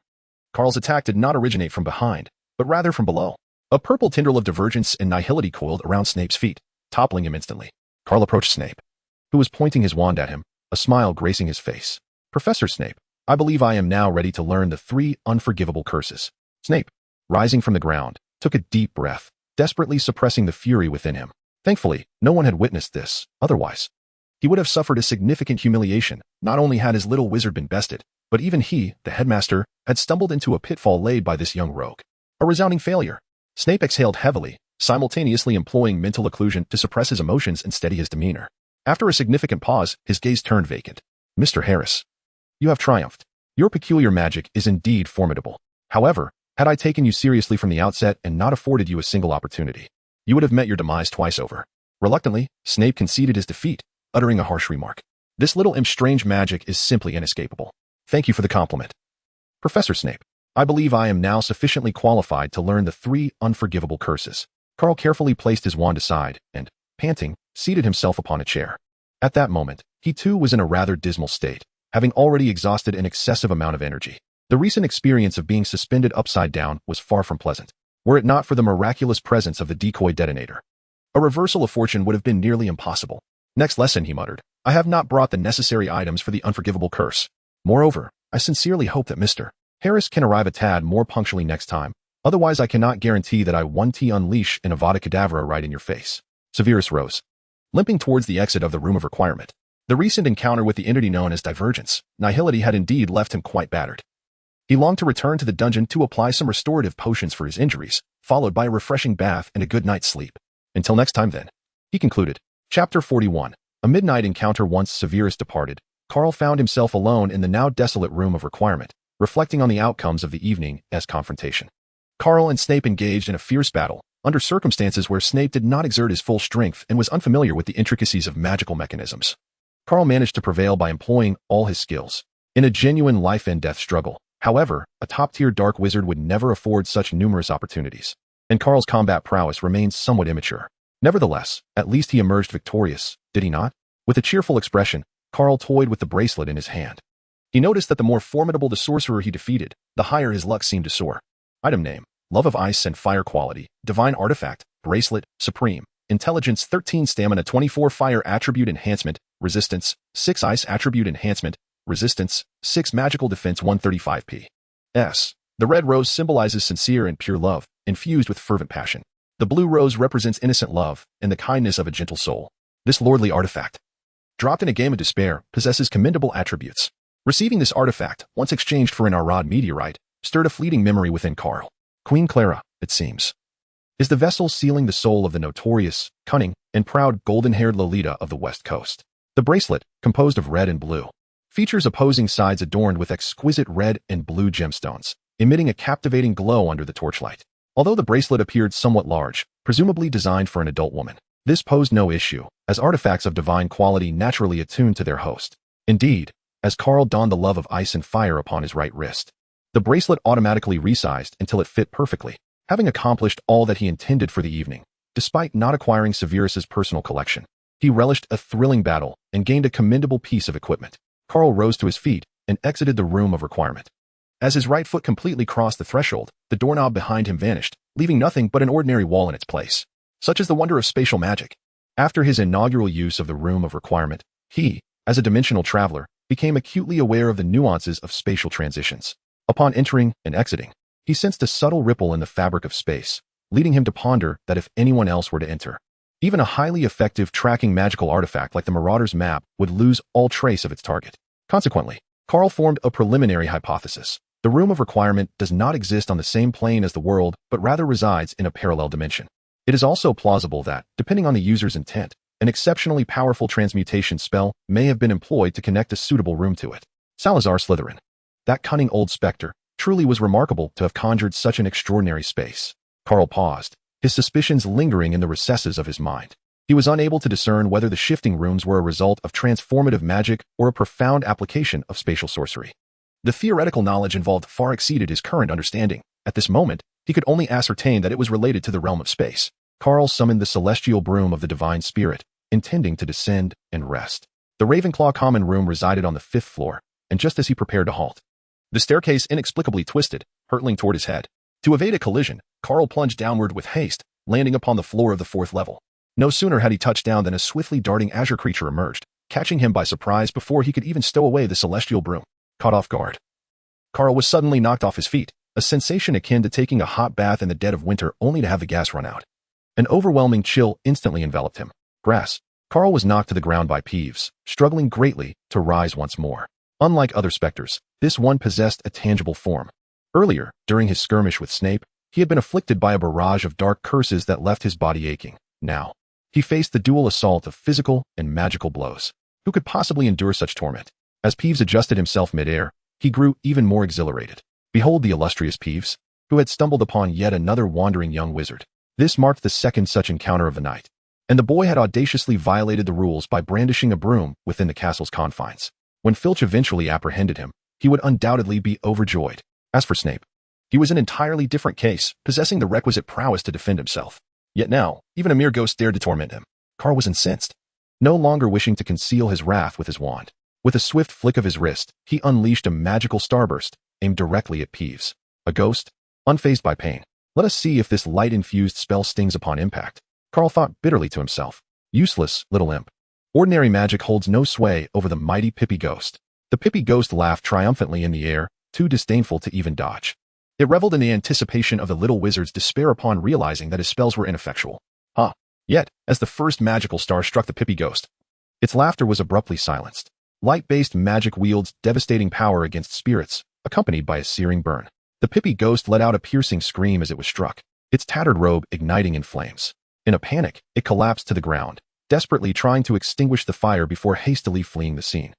Carl's attack did not originate from behind, but rather from below. A purple tendril of divergence and nihility coiled around Snape's feet, toppling him instantly. Carl approached Snape, who was pointing his wand at him, a smile gracing his face. Professor Snape, I believe I am now ready to learn the 3 unforgivable curses. Snape, rising from the ground, took a deep breath, desperately suppressing the fury within him. Thankfully, no one had witnessed this. Otherwise, he would have suffered a significant humiliation. Not only had his little wizard been bested, but even he, the headmaster, had stumbled into a pitfall laid by this young rogue. A resounding failure. Snape exhaled heavily, simultaneously employing mental occlusion to suppress his emotions and steady his demeanor. After a significant pause, his gaze turned vacant. Mr. Harris, you have triumphed. Your peculiar magic is indeed formidable. However, Had I taken you seriously from the outset and not afforded you a single opportunity, you would have met your demise twice over. Reluctantly, Snape conceded his defeat, uttering a harsh remark. This little imp's strange magic is simply inescapable. Thank you for the compliment. Professor Snape, I believe I am now sufficiently qualified to learn the 3 unforgivable curses. Carl carefully placed his wand aside and, panting, seated himself upon a chair. At that moment, he too was in a rather dismal state, having already exhausted an excessive amount of energy. The recent experience of being suspended upside down was far from pleasant, were it not for the miraculous presence of the decoy detonator. A reversal of fortune would have been nearly impossible. Next lesson, he muttered. I have not brought the necessary items for the unforgivable curse. Moreover, I sincerely hope that Mr. Harris can arrive a tad more punctually next time, otherwise I cannot guarantee that I won't unleash an Avada Kedavra right in your face. Severus rose, limping towards the exit of the room of requirement. The recent encounter with the entity known as Divergence, Nihility, had indeed left him quite battered. He longed to return to the dungeon to apply some restorative potions for his injuries, followed by a refreshing bath and a good night's sleep. Until next time then, he concluded. Chapter 41. A midnight encounter. Once Severus departed, Carl found himself alone in the now desolate room of requirement, reflecting on the outcomes of the evening as confrontation. Carl and Snape engaged in a fierce battle, under circumstances where Snape did not exert his full strength and was unfamiliar with the intricacies of magical mechanisms. Carl managed to prevail by employing all his skills. In a genuine life-and-death struggle, however, a top-tier dark wizard would never afford such numerous opportunities, and Carl's combat prowess remained somewhat immature. Nevertheless, at least he emerged victorious, did he not? With a cheerful expression, Carl toyed with the bracelet in his hand. He noticed that the more formidable the sorcerer he defeated, the higher his luck seemed to soar. Item name: Love of Ice and Fire Quality, Divine Artifact, Bracelet, Supreme, Intelligence 13, Stamina 24, Fire Attribute Enhancement, Resistance 6, Ice Attribute Enhancement, Resistance 6, Magical Defense 135 P.S. The red rose symbolizes sincere and pure love, infused with fervent passion. The blue rose represents innocent love and the kindness of a gentle soul. This lordly artifact, dropped in a game of despair, possesses commendable attributes. Receiving this artifact, once exchanged for an Arad meteorite, stirred a fleeting memory within Carl. Queen Clara, it seems, is the vessel sealing the soul of the notorious, cunning, and proud golden-haired Lolita of the West Coast. The bracelet, composed of red and blue, features opposing sides adorned with exquisite red and blue gemstones, emitting a captivating glow under the torchlight. Although the bracelet appeared somewhat large, presumably designed for an adult woman, this posed no issue, as artifacts of divine quality naturally attuned to their host. Indeed, as Carl donned the Love of Ice and Fire upon his right wrist, the bracelet automatically resized until it fit perfectly, having accomplished all that he intended for the evening. Despite not acquiring Severus's personal collection, he relished a thrilling battle and gained a commendable piece of equipment. Carl rose to his feet and exited the room of requirement. As his right foot completely crossed the threshold, the doorknob behind him vanished, leaving nothing but an ordinary wall in its place. Such is the wonder of spatial magic. After his inaugural use of the room of requirement, he, as a dimensional traveler, became acutely aware of the nuances of spatial transitions. Upon entering and exiting, he sensed a subtle ripple in the fabric of space, leading him to ponder that if anyone else were to enter, even a highly effective tracking magical artifact like the Marauder's Map would lose all trace of its target. Consequently, Carl formed a preliminary hypothesis. The room of requirement does not exist on the same plane as the world, but rather resides in a parallel dimension. It is also plausible that, depending on the user's intent, an exceptionally powerful transmutation spell may have been employed to connect a suitable room to it. Salazar Slytherin, that cunning old specter, truly was remarkable to have conjured such an extraordinary space. Carl paused, his suspicions lingering in the recesses of his mind. He was unable to discern whether the shifting rooms were a result of transformative magic or a profound application of spatial sorcery. The theoretical knowledge involved far exceeded his current understanding. At this moment, he could only ascertain that it was related to the realm of space. Carl summoned the celestial broom of the divine spirit, intending to descend and rest. The Ravenclaw common room resided on the 5th floor, and just as he prepared to halt, the staircase inexplicably twisted, hurtling toward his head. To evade a collision, Carl plunged downward with haste, landing upon the floor of the 4th level. No sooner had he touched down than a swiftly darting azure creature emerged, catching him by surprise before he could even stow away the celestial broom. Caught off guard, Carl was suddenly knocked off his feet, a sensation akin to taking a hot bath in the dead of winter only to have the gas run out. An overwhelming chill instantly enveloped him. Grass. Carl was knocked to the ground by Peeves, struggling greatly to rise once more. Unlike other specters, this one possessed a tangible form. Earlier, during his skirmish with Snape, he had been afflicted by a barrage of dark curses that left his body aching. Now, he faced the dual assault of physical and magical blows. Who could possibly endure such torment? As Peeves adjusted himself mid-air, he grew even more exhilarated. Behold the illustrious Peeves. who had stumbled upon yet another wandering young wizard. This marked the second such encounter of the night, and the boy had audaciously violated the rules by brandishing a broom within the castle's confines. When Filch eventually apprehended him, he would undoubtedly be overjoyed. As for Snape, he was an entirely different case, possessing the requisite prowess to defend himself. Yet now, even a mere ghost dared to torment him. Carl was incensed, no longer wishing to conceal his wrath with his wand. With a swift flick of his wrist, he unleashed a magical starburst, aimed directly at Peeves. A ghost? Unfazed by pain. Let us see if this light-infused spell stings upon impact. Carl thought bitterly to himself. Useless, little imp. Ordinary magic holds no sway over the mighty Pippy Ghost. The Pippy Ghost laughed triumphantly in the air, too disdainful to even dodge. It reveled in the anticipation of the little wizard's despair upon realizing that his spells were ineffectual. Yet, as the first magical star struck the Pippy Ghost, its laughter was abruptly silenced. Light-based magic wields devastating power against spirits, accompanied by a searing burn. The Pippy Ghost let out a piercing scream as it was struck, its tattered robe igniting in flames. In a panic, it collapsed to the ground, desperately trying to extinguish the fire before hastily fleeing the scene.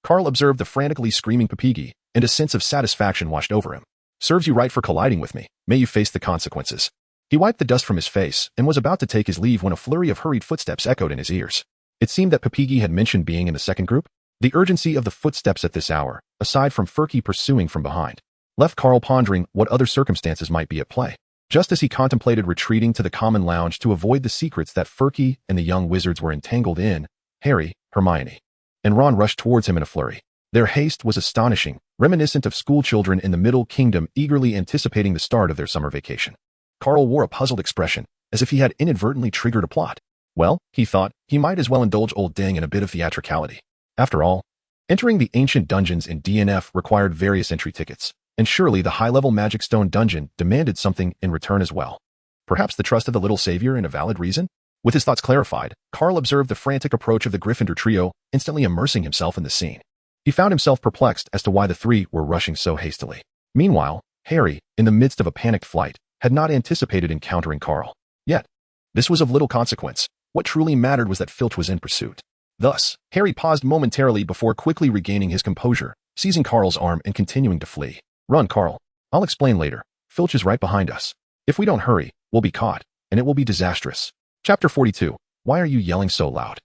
Carl observed the frantically screaming Papigi, and a sense of satisfaction washed over him. Serves you right for colliding with me. May you face the consequences. He wiped the dust from his face and was about to take his leave when a flurry of hurried footsteps echoed in his ears. It seemed that Papigi had mentioned being in the second group. The urgency of the footsteps at this hour, aside from Furky pursuing from behind, left Carl pondering what other circumstances might be at play. Just as he contemplated retreating to the common lounge to avoid the secrets that Furky and the young wizards were entangled in, Harry, Hermione, and Ron rushed towards him in a flurry. Their haste was astonishing, reminiscent of schoolchildren in the Middle Kingdom eagerly anticipating the start of their summer vacation. Carl wore a puzzled expression, as if he had inadvertently triggered a plot. Well, he thought, he might as well indulge old Dang in a bit of theatricality. After all, entering the ancient dungeons in DNF required various entry tickets, and surely the high-level Magic Stone dungeon demanded something in return as well. Perhaps the trust of the little savior and a valid reason? With his thoughts clarified, Carl observed the frantic approach of the Gryffindor trio, instantly immersing himself in the scene. He found himself perplexed as to why the three were rushing so hastily. Meanwhile, Harry, in the midst of a panicked flight, had not anticipated encountering Carl. Yet, this was of little consequence. What truly mattered was that Filch was in pursuit. Thus, Harry paused momentarily before quickly regaining his composure, seizing Carl's arm and continuing to flee. Run, Carl. I'll explain later. Filch is right behind us. If we don't hurry, we'll be caught, and it will be disastrous. Chapter 42. Why are you yelling so loud?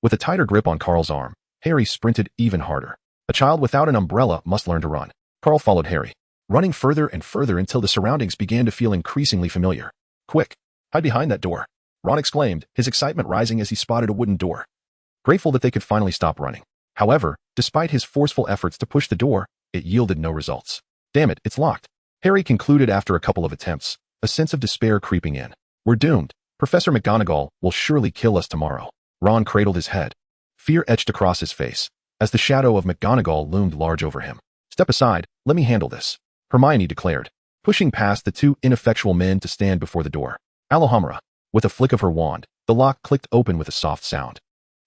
With a tighter grip on Carl's arm, Harry sprinted even harder. A child without an umbrella must learn to run. Carl followed Harry, running further and further until the surroundings began to feel increasingly familiar. Quick, hide behind that door, Ron exclaimed, his excitement rising as he spotted a wooden door. Grateful that they could finally stop running. However, despite his forceful efforts to push the door, it yielded no results. Damn it, it's locked, Harry concluded after a couple of attempts, a sense of despair creeping in. We're doomed. Professor McGonagall will surely kill us tomorrow. Ron cradled his head. Fear etched across his face, as the shadow of McGonagall loomed large over him. Step aside, let me handle this, Hermione declared, pushing past the two ineffectual men to stand before the door. Alohomora. With a flick of her wand, the lock clicked open with a soft sound,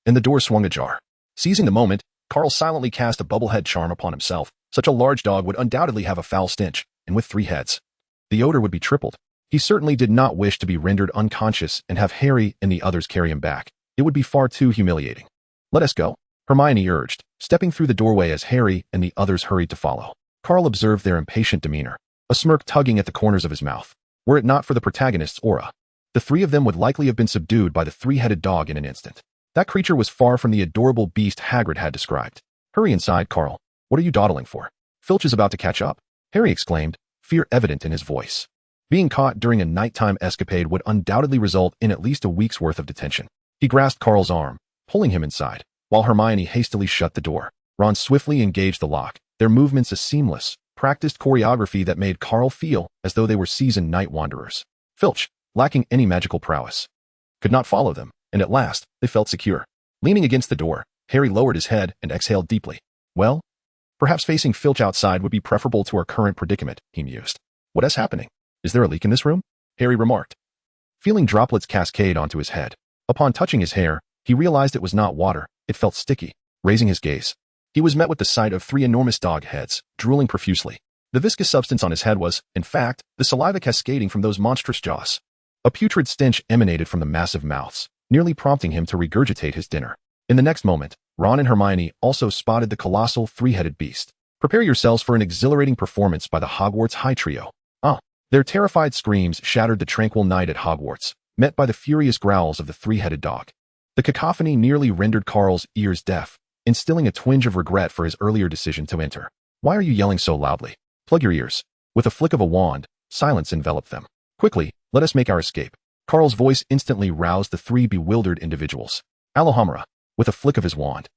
and the door swung ajar. Seizing the moment, Carl silently cast a bubblehead charm upon himself. Such a large dog would undoubtedly have a foul stench, and with 3 heads, the odor would be tripled. He certainly did not wish to be rendered unconscious and have Harry and the others carry him back. It would be far too humiliating. Let us go, Hermione urged, stepping through the doorway as Harry and the others hurried to follow. Carl observed their impatient demeanor, a smirk tugging at the corners of his mouth. Were it not for the protagonist's aura, the 3 of them would likely have been subdued by the 3-headed dog in an instant. That creature was far from the adorable beast Hagrid had described. Hurry inside, Carl. What are you dawdling for? Filch is about to catch up, Harry exclaimed, fear evident in his voice. Being caught during a nighttime escapade would undoubtedly result in at least a week's worth of detention. He grasped Carl's arm, pulling him inside, while Hermione hastily shut the door. Ron swiftly engaged the lock, their movements a seamless, practiced choreography that made Carl feel as though they were seasoned night wanderers. Filch, lacking any magical prowess, could not follow them, and at last, they felt secure. Leaning against the door, Harry lowered his head and exhaled deeply. Well, perhaps facing Filch outside would be preferable to our current predicament, he mused. What is happening? Is there a leak in this room? Harry remarked, feeling droplets cascade onto his head. Upon touching his hair, he realized it was not water, it felt sticky. Raising his gaze, he was met with the sight of 3 enormous dog heads, drooling profusely. The viscous substance on his head was, in fact, the saliva cascading from those monstrous jaws. A putrid stench emanated from the massive mouths, nearly prompting him to regurgitate his dinner. In the next moment, Ron and Hermione also spotted the colossal 3-headed beast. Prepare yourselves for an exhilarating performance by the Hogwarts High Trio. Their terrified screams shattered the tranquil night at Hogwarts, met by the furious growls of the three-headed dog. The cacophony nearly rendered Carl's ears deaf, instilling a twinge of regret for his earlier decision to enter. "Why are you yelling so loudly? Plug your ears." With a flick of a wand, silence enveloped them. "Quickly, let us make our escape." Carl's voice instantly roused the three bewildered individuals. Alohomora, with a flick of his wand.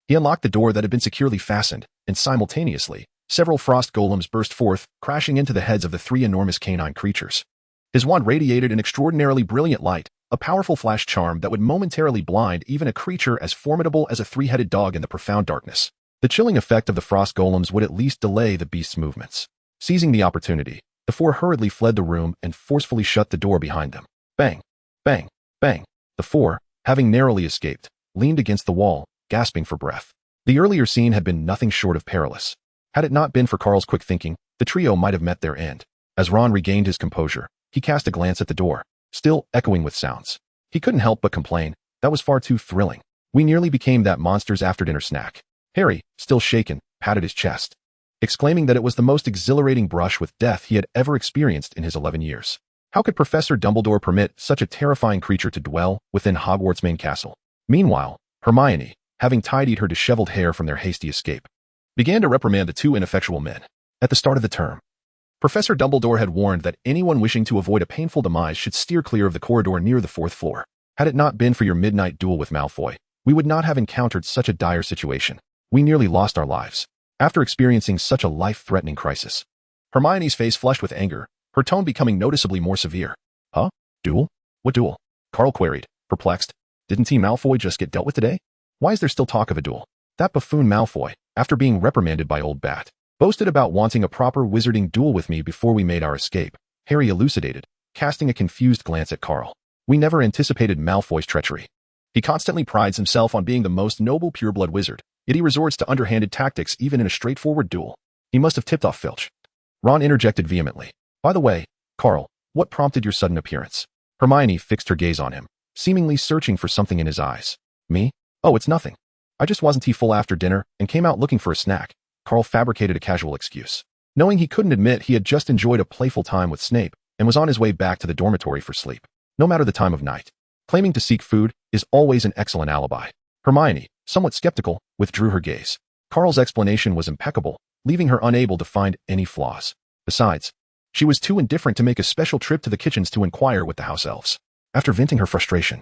He unlocked the door that had been securely fastened, and simultaneously, several frost golems burst forth, crashing into the heads of the three enormous canine creatures. His wand radiated an extraordinarily brilliant light, a powerful flash charm that would momentarily blind even a creature as formidable as a three-headed dog in the profound darkness. The chilling effect of the frost golems would at least delay the beast's movements. Seizing the opportunity, the four hurriedly fled the room and forcefully shut the door behind them. Bang! Bang! Bang! The four, having narrowly escaped, leaned against the wall, gasping for breath. The earlier scene had been nothing short of perilous. Had it not been for Carl's quick thinking, the trio might have met their end. As Ron regained his composure, he cast a glance at the door, still echoing with sounds. He couldn't help but complain, "That was far too thrilling. We nearly became that monster's after-dinner snack." Harry, still shaken, patted his chest, exclaiming that it was the most exhilarating brush with death he had ever experienced in his 11 years. How could Professor Dumbledore permit such a terrifying creature to dwell within Hogwarts' main castle? Meanwhile, Hermione, having tidied her disheveled hair from their hasty escape, began to reprimand the two ineffectual men. At the start of the term, Professor Dumbledore had warned that anyone wishing to avoid a painful demise should steer clear of the corridor near the 4th floor. Had it not been for your midnight duel with Malfoy, we would not have encountered such a dire situation. We nearly lost our lives after experiencing such a life-threatening crisis. Hermione's face flushed with anger, her tone becoming noticeably more severe. "Huh? Duel? What duel?" Carl queried, perplexed. "Didn't Team Malfoy just get dealt with today? Why is there still talk of a duel?" That buffoon Malfoy, after being reprimanded by Old Bat, boasted about wanting a proper wizarding duel with me before we made our escape, Harry elucidated, casting a confused glance at Carl. "We never anticipated Malfoy's treachery. He constantly prides himself on being the most noble pureblood wizard, yet he resorts to underhanded tactics even in a straightforward duel. He must have tipped off Filch." Ron interjected vehemently. "By the way, Carl, what prompted your sudden appearance?" Hermione fixed her gaze on him, seemingly searching for something in his eyes. "Me? Oh, it's nothing. I just wasn't full after dinner and came out looking for a snack." Carl fabricated a casual excuse, knowing he couldn't admit he had just enjoyed a playful time with Snape and was on his way back to the dormitory for sleep. No matter the time of night, claiming to seek food is always an excellent alibi. Hermione, somewhat skeptical, withdrew her gaze. Carl's explanation was impeccable, leaving her unable to find any flaws. Besides, she was too indifferent to make a special trip to the kitchens to inquire with the house elves. After venting her frustration,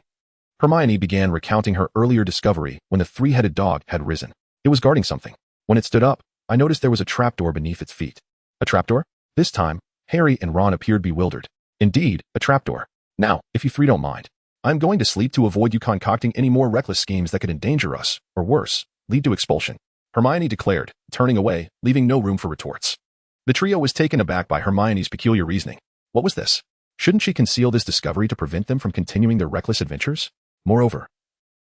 Hermione began recounting her earlier discovery when the three-headed dog had risen. It was guarding something. When it stood up, I noticed there was a trapdoor beneath its feet. A trapdoor? This time, Harry and Ron appeared bewildered. Indeed, a trapdoor. "Now, if you three don't mind, I'm going to sleep to avoid you concocting any more reckless schemes that could endanger us, or worse, lead to expulsion," Hermione declared, turning away, leaving no room for retorts. The trio was taken aback by Hermione's peculiar reasoning. What was this? Shouldn't she conceal this discovery to prevent them from continuing their reckless adventures? Moreover,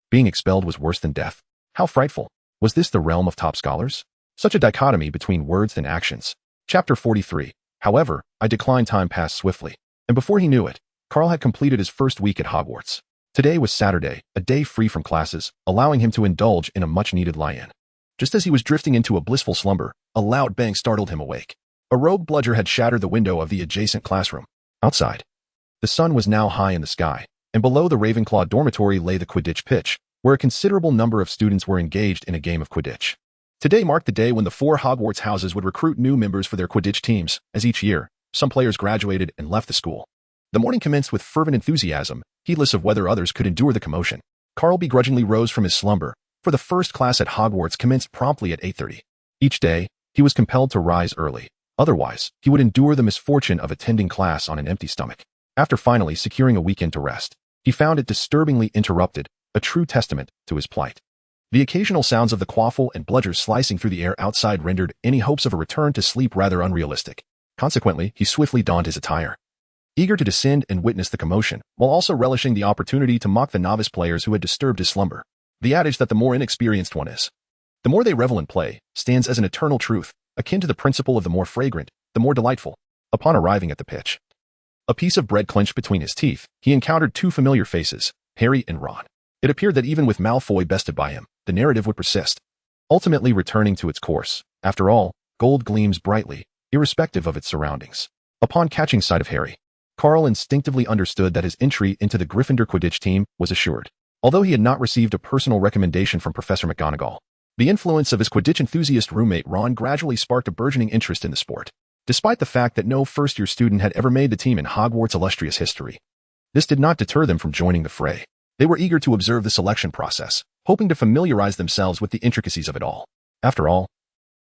being expelled was worse than death. How frightful. Was this the realm of top scholars? Such a dichotomy between words and actions. Chapter 43. However, I declined. Time passed swiftly, and before he knew it, Carl had completed his first week at Hogwarts. Today was Saturday, a day free from classes, allowing him to indulge in a much-needed lie-in. Just as he was drifting into a blissful slumber, a loud bang startled him awake. A rogue bludger had shattered the window of the adjacent classroom. Outside, the sun was now high in the sky, and below the Ravenclaw dormitory lay the Quidditch pitch, where a considerable number of students were engaged in a game of Quidditch. Today marked the day when the 4 Hogwarts houses would recruit new members for their Quidditch teams, as each year, some players graduated and left the school. The morning commenced with fervent enthusiasm, heedless of whether others could endure the commotion. Carl begrudgingly rose from his slumber, for the first class at Hogwarts commenced promptly at 8:30. Each day, he was compelled to rise early. Otherwise, he would endure the misfortune of attending class on an empty stomach. After finally securing a weekend to rest, he found it disturbingly interrupted, a true testament to his plight. The occasional sounds of the quaffle and bludgers slicing through the air outside rendered any hopes of a return to sleep rather unrealistic. Consequently, he swiftly donned his attire, eager to descend and witness the commotion, while also relishing the opportunity to mock the novice players who had disturbed his slumber. The adage that the more inexperienced one is, the more they revel in play, stands as an eternal truth, akin to the principle of the more fragrant, the more delightful. Upon arriving at the pitch, a piece of bread clenched between his teeth, he encountered 2 familiar faces, Harry and Ron. It appeared that even with Malfoy bested by him, the narrative would persist, ultimately returning to its course. After all, gold gleams brightly, irrespective of its surroundings. Upon catching sight of Harry, Carl instinctively understood that his entry into the Gryffindor Quidditch team was assured. Although he had not received a personal recommendation from Professor McGonagall, the influence of his Quidditch enthusiast roommate Ron gradually sparked a burgeoning interest in the sport. Despite the fact that no first-year student had ever made the team in Hogwarts' illustrious history, this did not deter them from joining the fray. They were eager to observe the selection process, hoping to familiarize themselves with the intricacies of it all. After all,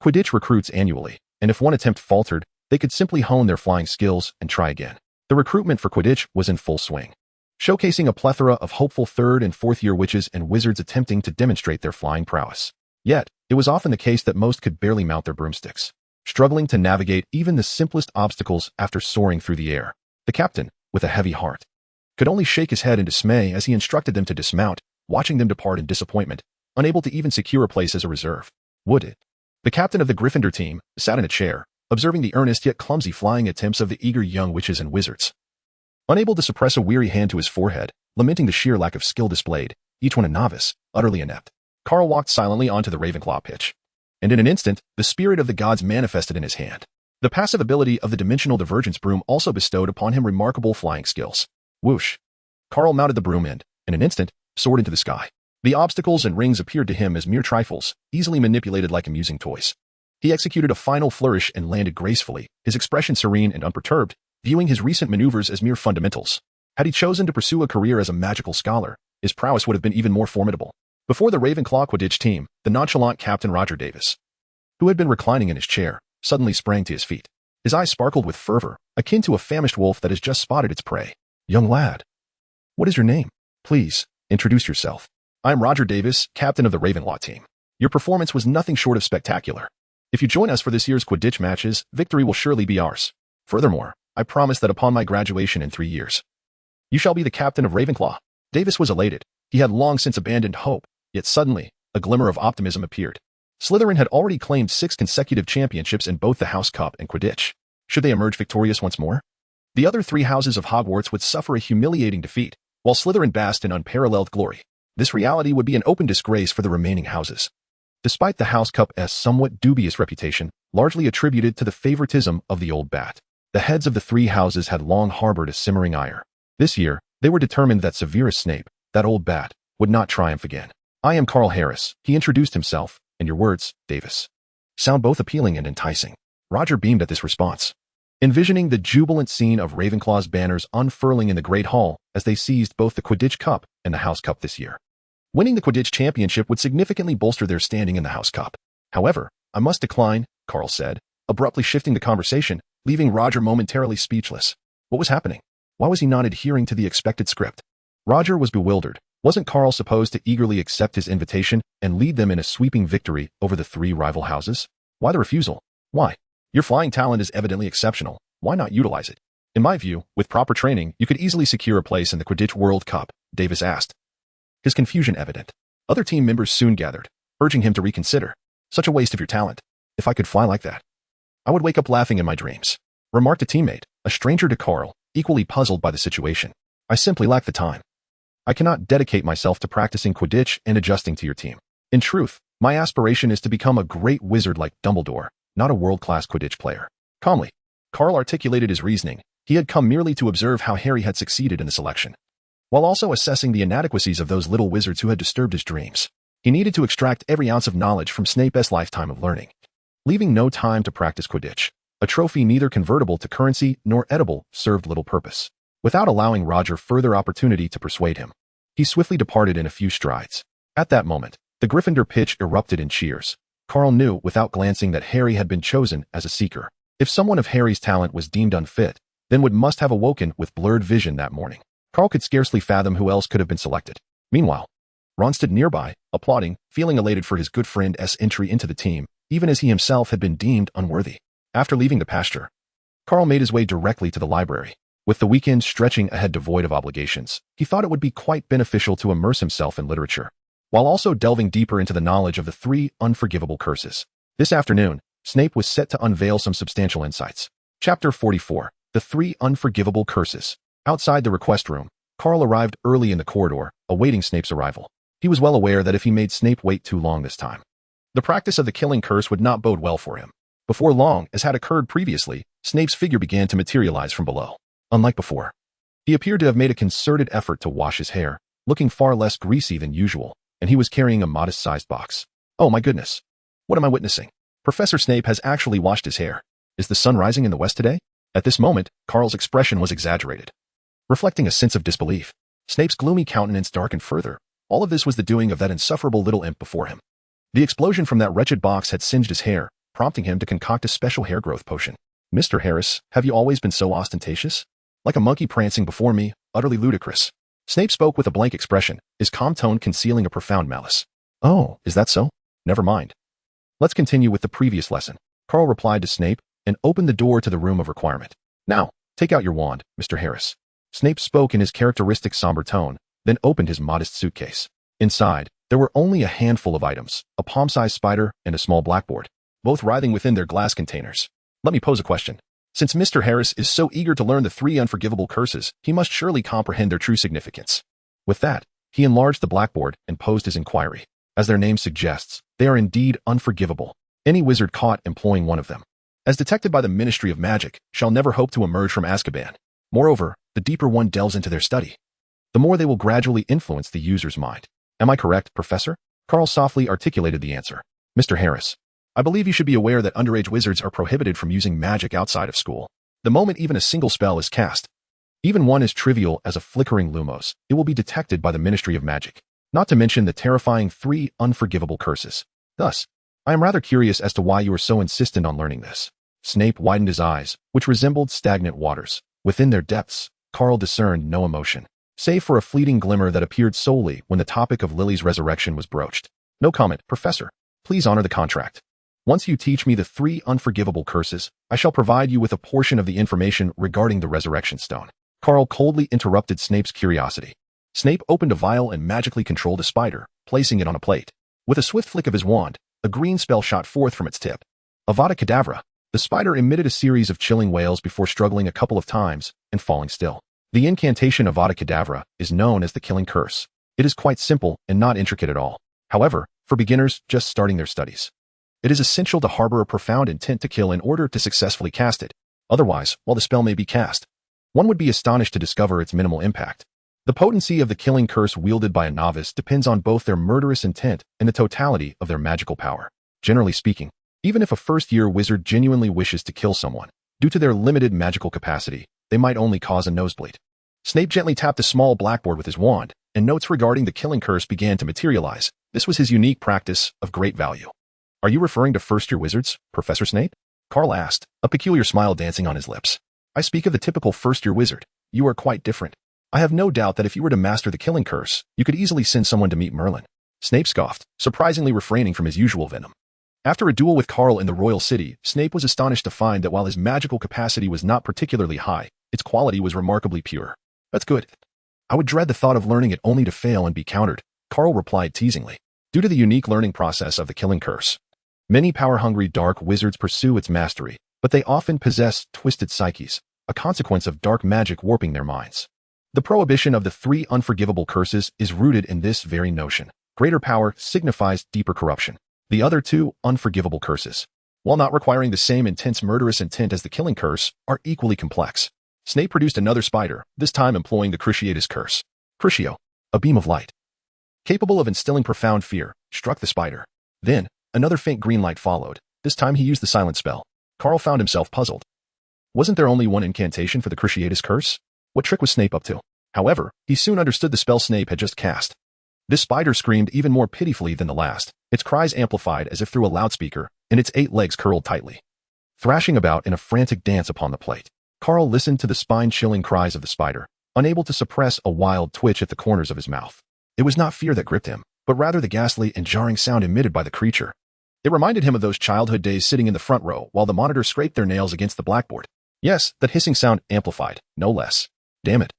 Quidditch recruits annually, and if one attempt faltered, they could simply hone their flying skills and try again. The recruitment for Quidditch was in full swing, showcasing a plethora of hopeful third- and fourth-year witches and wizards attempting to demonstrate their flying prowess. Yet, it was often the case that most could barely mount their broomsticks, struggling to navigate even the simplest obstacles after soaring through the air. The captain, with a heavy heart, could only shake his head in dismay as he instructed them to dismount, watching them depart in disappointment, unable to even secure a place as a reserve. Would it? The captain of the Gryffindor team sat in a chair, observing the earnest yet clumsy flying attempts of the eager young witches and wizards. Unable to suppress a weary hand to his forehead, lamenting the sheer lack of skill displayed, each one a novice, utterly inept, Carl walked silently onto the Ravenclaw pitch. And in an instant, the spirit of the gods manifested in his hand. The passive ability of the Dimensional Divergence broom also bestowed upon him remarkable flying skills. Whoosh! Carl mounted the broom and, in an instant, soared into the sky. The obstacles and rings appeared to him as mere trifles, easily manipulated like amusing toys. He executed a final flourish and landed gracefully, his expression serene and unperturbed, viewing his recent maneuvers as mere fundamentals. Had he chosen to pursue a career as a magical scholar, his prowess would have been even more formidable. Before the Ravenclaw Quidditch team, the nonchalant Captain Roger Davis, who had been reclining in his chair, suddenly sprang to his feet. His eyes sparkled with fervor, akin to a famished wolf that has just spotted its prey. "Young lad, what is your name? Please, introduce yourself." "I'm Roger Davis, captain of the Ravenclaw team. Your performance was nothing short of spectacular. If you join us for this year's Quidditch matches, victory will surely be ours. Furthermore, I promise that upon my graduation in 3 years, you shall be the captain of Ravenclaw." Davis was elated. He had long since abandoned hope, yet suddenly, a glimmer of optimism appeared. Slytherin had already claimed 6 consecutive championships in both the House Cup and Quidditch. Should they emerge victorious once more? The other 3 houses of Hogwarts would suffer a humiliating defeat, while Slytherin basked in unparalleled glory. This reality would be an open disgrace for the remaining houses. Despite the House Cup's somewhat dubious reputation, largely attributed to the favoritism of the old bat, the heads of the 3 houses had long harbored a simmering ire. This year, they were determined that Severus Snape, that old bat, would not triumph again. "I am Carl Harris," he introduced himself, "and your words, Davis, sound both appealing and enticing." Roger beamed at this response, envisioning the jubilant scene of Ravenclaw's banners unfurling in the Great Hall as they seized both the Quidditch Cup and the House Cup this year. Winning the Quidditch championship would significantly bolster their standing in the House Cup. "However, I must decline," Carl said, abruptly shifting the conversation, leaving Roger momentarily speechless. What was happening? Why was he not adhering to the expected script? Roger was bewildered. Wasn't Carl supposed to eagerly accept his invitation and lead them in a sweeping victory over the 3 rival houses? Why the refusal? Why? Your flying talent is evidently exceptional. Why not utilize it? "In my view, with proper training, you could easily secure a place in the Quidditch World Cup," Davis asked, his confusion evident. Other team members soon gathered, urging him to reconsider. "Such a waste of your talent. If I could fly like that, I would wake up laughing in my dreams," remarked a teammate, a stranger to Carl, equally puzzled by the situation. "I simply lack the time. I cannot dedicate myself to practicing Quidditch and adjusting to your team. In truth, my aspiration is to become a great wizard like Dumbledore, not a world-class Quidditch player." Calmly, Carl articulated his reasoning. He had come merely to observe how Harry had succeeded in the selection, while also assessing the inadequacies of those little wizards who had disturbed his dreams. He needed to extract every ounce of knowledge from Snape's lifetime of learning, leaving no time to practice Quidditch. A trophy neither convertible to currency nor edible served little purpose. Without allowing Roger further opportunity to persuade him, he swiftly departed in a few strides. At that moment, the Gryffindor pitch erupted in cheers. Carl knew without glancing that Harry had been chosen as a seeker. If someone of Harry's talent was deemed unfit, then would must have awoken with blurred vision that morning. Carl could scarcely fathom who else could have been selected. Meanwhile, Ron stood nearby, applauding, feeling elated for his good friend's entry into the team, even as he himself had been deemed unworthy. After leaving the pasture, Carl made his way directly to the library. With the weekend stretching ahead devoid of obligations, he thought it would be quite beneficial to immerse himself in literature, while also delving deeper into the knowledge of the 3 unforgivable curses. This afternoon, Snape was set to unveil some substantial insights. Chapter 44, The 3 Unforgivable Curses. Outside the request room, Carl arrived early in the corridor, awaiting Snape's arrival. He was well aware that if he made Snape wait too long this time, the practice of the killing curse would not bode well for him. Before long, as had occurred previously, Snape's figure began to materialize from below. Unlike before, he appeared to have made a concerted effort to wash his hair, looking far less greasy than usual, and he was carrying a modest-sized box. Oh my goodness. What am I witnessing? Professor Snape has actually washed his hair. Is the sun rising in the west today? At this moment, Carl's expression was exaggerated, reflecting a sense of disbelief. Snape's gloomy countenance darkened further. All of this was the doing of that insufferable little imp before him. The explosion from that wretched box had singed his hair, prompting him to concoct a special hair growth potion. Mr. Harris, have you always been so ostentatious? Like a monkey prancing before me, utterly ludicrous. Snape spoke with a blank expression, his calm tone concealing a profound malice. Oh, is that so? Never mind. Let's continue with the previous lesson. Carl replied to Snape and opened the door to the room of requirement. Now, take out your wand, Mr. Harris. Snape spoke in his characteristic somber tone, then opened his modest suitcase. Inside, there were only a handful of items, a palm-sized spider and a small blackboard, both writhing within their glass containers. Let me pose a question. Since Mr. Harris is so eager to learn the 3 unforgivable curses, he must surely comprehend their true significance. With that, he enlarged the blackboard and posed his inquiry. As their name suggests, they are indeed unforgivable. Any wizard caught employing one of them, as detected by the Ministry of Magic, shall never hope to emerge from Azkaban. Moreover, the deeper one delves into their study, the more they will gradually influence the user's mind. Am I correct, Professor? Carl softly articulated the answer. Mr. Harris, I believe you should be aware that underage wizards are prohibited from using magic outside of school. The moment even a single spell is cast, even one as trivial as a flickering lumos, it will be detected by the Ministry of Magic. Not to mention the terrifying 3 unforgivable curses. Thus, I am rather curious as to why you are so insistent on learning this. Snape widened his eyes, which resembled stagnant waters. Within their depths, Carl discerned no emotion, save for a fleeting glimmer that appeared solely when the topic of Lily's resurrection was broached. No comment, Professor. Please honor the contract. Once you teach me the 3 unforgivable curses, I shall provide you with a portion of the information regarding the resurrection stone. Carl coldly interrupted Snape's curiosity. Snape opened a vial and magically controlled a spider, placing it on a plate. With a swift flick of his wand, a green spell shot forth from its tip. Avada Kedavra. The spider emitted a series of chilling wails before struggling a couple of times and falling still. The incantation Avada Kedavra is known as the Killing Curse. It is quite simple and not intricate at all. However, for beginners just starting their studies, it is essential to harbor a profound intent to kill in order to successfully cast it. Otherwise, while the spell may be cast, one would be astonished to discover its minimal impact. The potency of the killing curse wielded by a novice depends on both their murderous intent and the totality of their magical power. Generally speaking, even if a first-year wizard genuinely wishes to kill someone, due to their limited magical capacity, they might only cause a nosebleed. Snape gently tapped a small blackboard with his wand, and notes regarding the killing curse began to materialize. This was his unique practice of great value. Are you referring to first-year wizards, Professor Snape? Carl asked, a peculiar smile dancing on his lips. I speak of the typical first-year wizard. You are quite different. I have no doubt that if you were to master the killing curse, you could easily send someone to meet Merlin. Snape scoffed, surprisingly refraining from his usual venom. After a duel with Carl in the Royal City, Snape was astonished to find that while his magical capacity was not particularly high, its quality was remarkably pure. That's good. I would dread the thought of learning it only to fail and be countered, Carl replied teasingly. Due to the unique learning process of the killing curse, many power-hungry dark wizards pursue its mastery, but they often possess twisted psyches, a consequence of dark magic warping their minds. The prohibition of the 3 unforgivable curses is rooted in this very notion. Greater power signifies deeper corruption. The other 2 unforgivable curses, while not requiring the same intense murderous intent as the killing curse, are equally complex. Snape produced another spider, this time employing the Cruciatus curse. Crucio, a beam of light, capable of instilling profound fear, struck the spider. Then, another faint green light followed. This time he used the silent spell. Carl found himself puzzled. Wasn't there only one incantation for the Cruciatus curse? What trick was Snape up to? However, he soon understood the spell Snape had just cast. This spider screamed even more pitifully than the last, its cries amplified as if through a loudspeaker, and its 8 legs curled tightly, thrashing about in a frantic dance upon the plate. Carl listened to the spine-chilling cries of the spider, unable to suppress a wild twitch at the corners of his mouth. It was not fear that gripped him, but rather the ghastly and jarring sound emitted by the creature. It reminded him of those childhood days sitting in the front row while the monitors scraped their nails against the blackboard. Yes, that hissing sound amplified, no less. Damn it.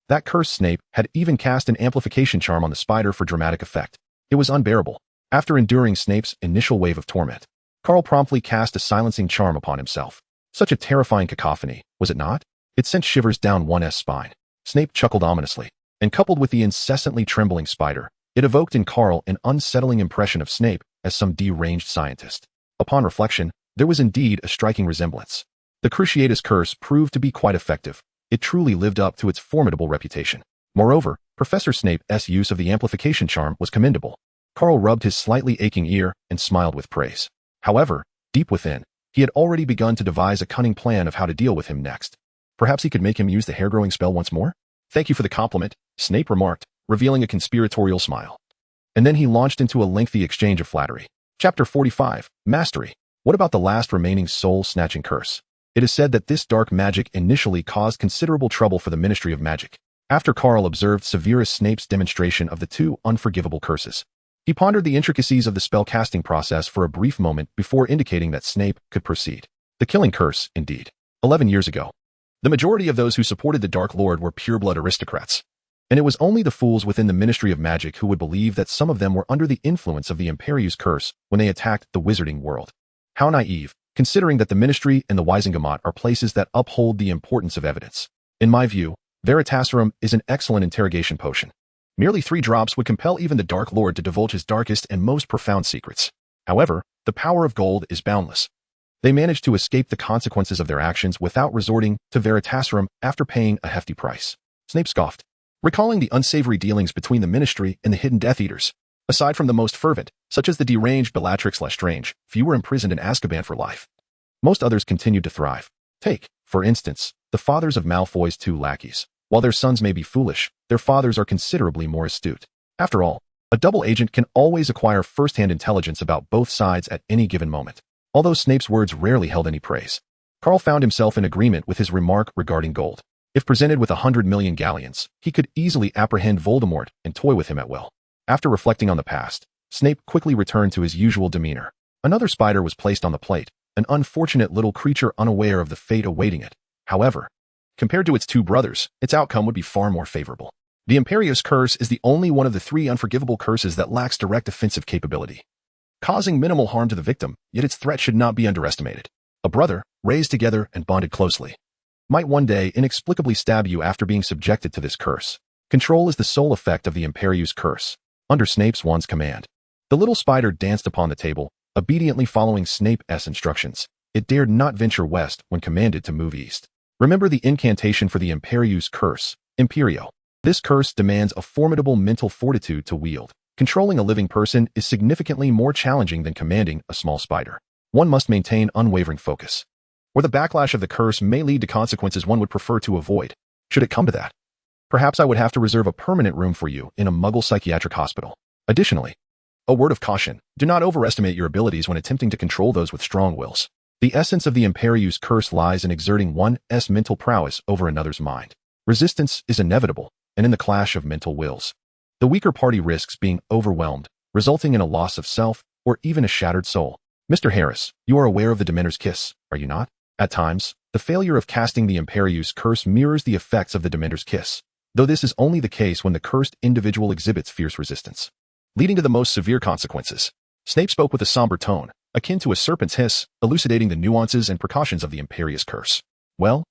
That cursed Snape had even cast an amplification charm on the spider for dramatic effect. It was unbearable. After enduring Snape's initial wave of torment, Carl promptly cast a silencing charm upon himself. Such a terrifying cacophony, was it not? It sent shivers down one's spine. Snape chuckled ominously, and coupled with the incessantly trembling spider, it evoked in Carl an unsettling impression of Snape as some deranged scientist. Upon reflection, there was indeed a striking resemblance. The Cruciatus curse proved to be quite effective. It truly lived up to its formidable reputation. Moreover, Professor Snape's use of the amplification charm was commendable. Carl rubbed his slightly aching ear and smiled with praise. However, deep within, he had already begun to devise a cunning plan of how to deal with him next. Perhaps he could make him use the hair-growing spell once more? Thank you for the compliment, Snape remarked, revealing a conspiratorial smile. And then he launched into a lengthy exchange of flattery. Chapter 45, Mastery. What about the last remaining soul-snatching curse? It is said that this dark magic initially caused considerable trouble for the Ministry of Magic. After Carl observed Severus Snape's demonstration of the two unforgivable curses, he pondered the intricacies of the spell-casting process for a brief moment before indicating that Snape could proceed. The killing curse, indeed. 11 years ago, the majority of those who supported the Dark Lord were pure-blood aristocrats. And it was only the fools within the Ministry of Magic who would believe that some of them were under the influence of the Imperius curse when they attacked the wizarding world. How naive, considering that the Ministry and the Wisingamot are places that uphold the importance of evidence. In my view, Veritaserum is an excellent interrogation potion. Merely 3 drops would compel even the Dark Lord to divulge his darkest and most profound secrets. However, the power of gold is boundless. They managed to escape the consequences of their actions without resorting to Veritaserum after paying a hefty price. Snape scoffed, recalling the unsavory dealings between the Ministry and the hidden Death Eaters. Aside from the most fervent, such as the deranged Bellatrix Lestrange, few were imprisoned in Azkaban for life. Most others continued to thrive. Take, for instance, the fathers of Malfoy's 2 lackeys. While their sons may be foolish, their fathers are considerably more astute. After all, a double agent can always acquire first-hand intelligence about both sides at any given moment. Although Snape's words rarely held any praise, Carl found himself in agreement with his remark regarding gold. If presented with 100 million galleons, he could easily apprehend Voldemort and toy with him at will. After reflecting on the past, Snape quickly returned to his usual demeanor. Another spider was placed on the plate, an unfortunate little creature unaware of the fate awaiting it. However, compared to its 2 brothers, its outcome would be far more favorable. The Imperius curse is the only one of the 3 unforgivable curses that lacks direct offensive capability, causing minimal harm to the victim, yet its threat should not be underestimated. A brother, raised together and bonded closely, might one day inexplicably stab you after being subjected to this curse. Control is the sole effect of the Imperius curse. Under Snape's wand's command, the little spider danced upon the table, obediently following Snape's instructions. It dared not venture west when commanded to move east. Remember the incantation for the Imperius curse, Imperio. This curse demands a formidable mental fortitude to wield. Controlling a living person is significantly more challenging than commanding a small spider. One must maintain unwavering focus, or the backlash of the curse may lead to consequences one would prefer to avoid. Should it come to that, perhaps I would have to reserve a permanent room for you in a Muggle psychiatric hospital. Additionally, a word of caution, do not overestimate your abilities when attempting to control those with strong wills. The essence of the Imperius curse lies in exerting one's mental prowess over another's mind. Resistance is inevitable, and in the clash of mental wills, the weaker party risks being overwhelmed, resulting in a loss of self or even a shattered soul. Mr. Harris, you are aware of the Dementor's kiss, are you not? At times, the failure of casting the Imperius curse mirrors the effects of the Dementor's kiss, though this is only the case when the cursed individual exhibits fierce resistance, leading to the most severe consequences. Snape spoke with a somber tone, akin to a serpent's hiss, elucidating the nuances and precautions of the Imperius curse. Well,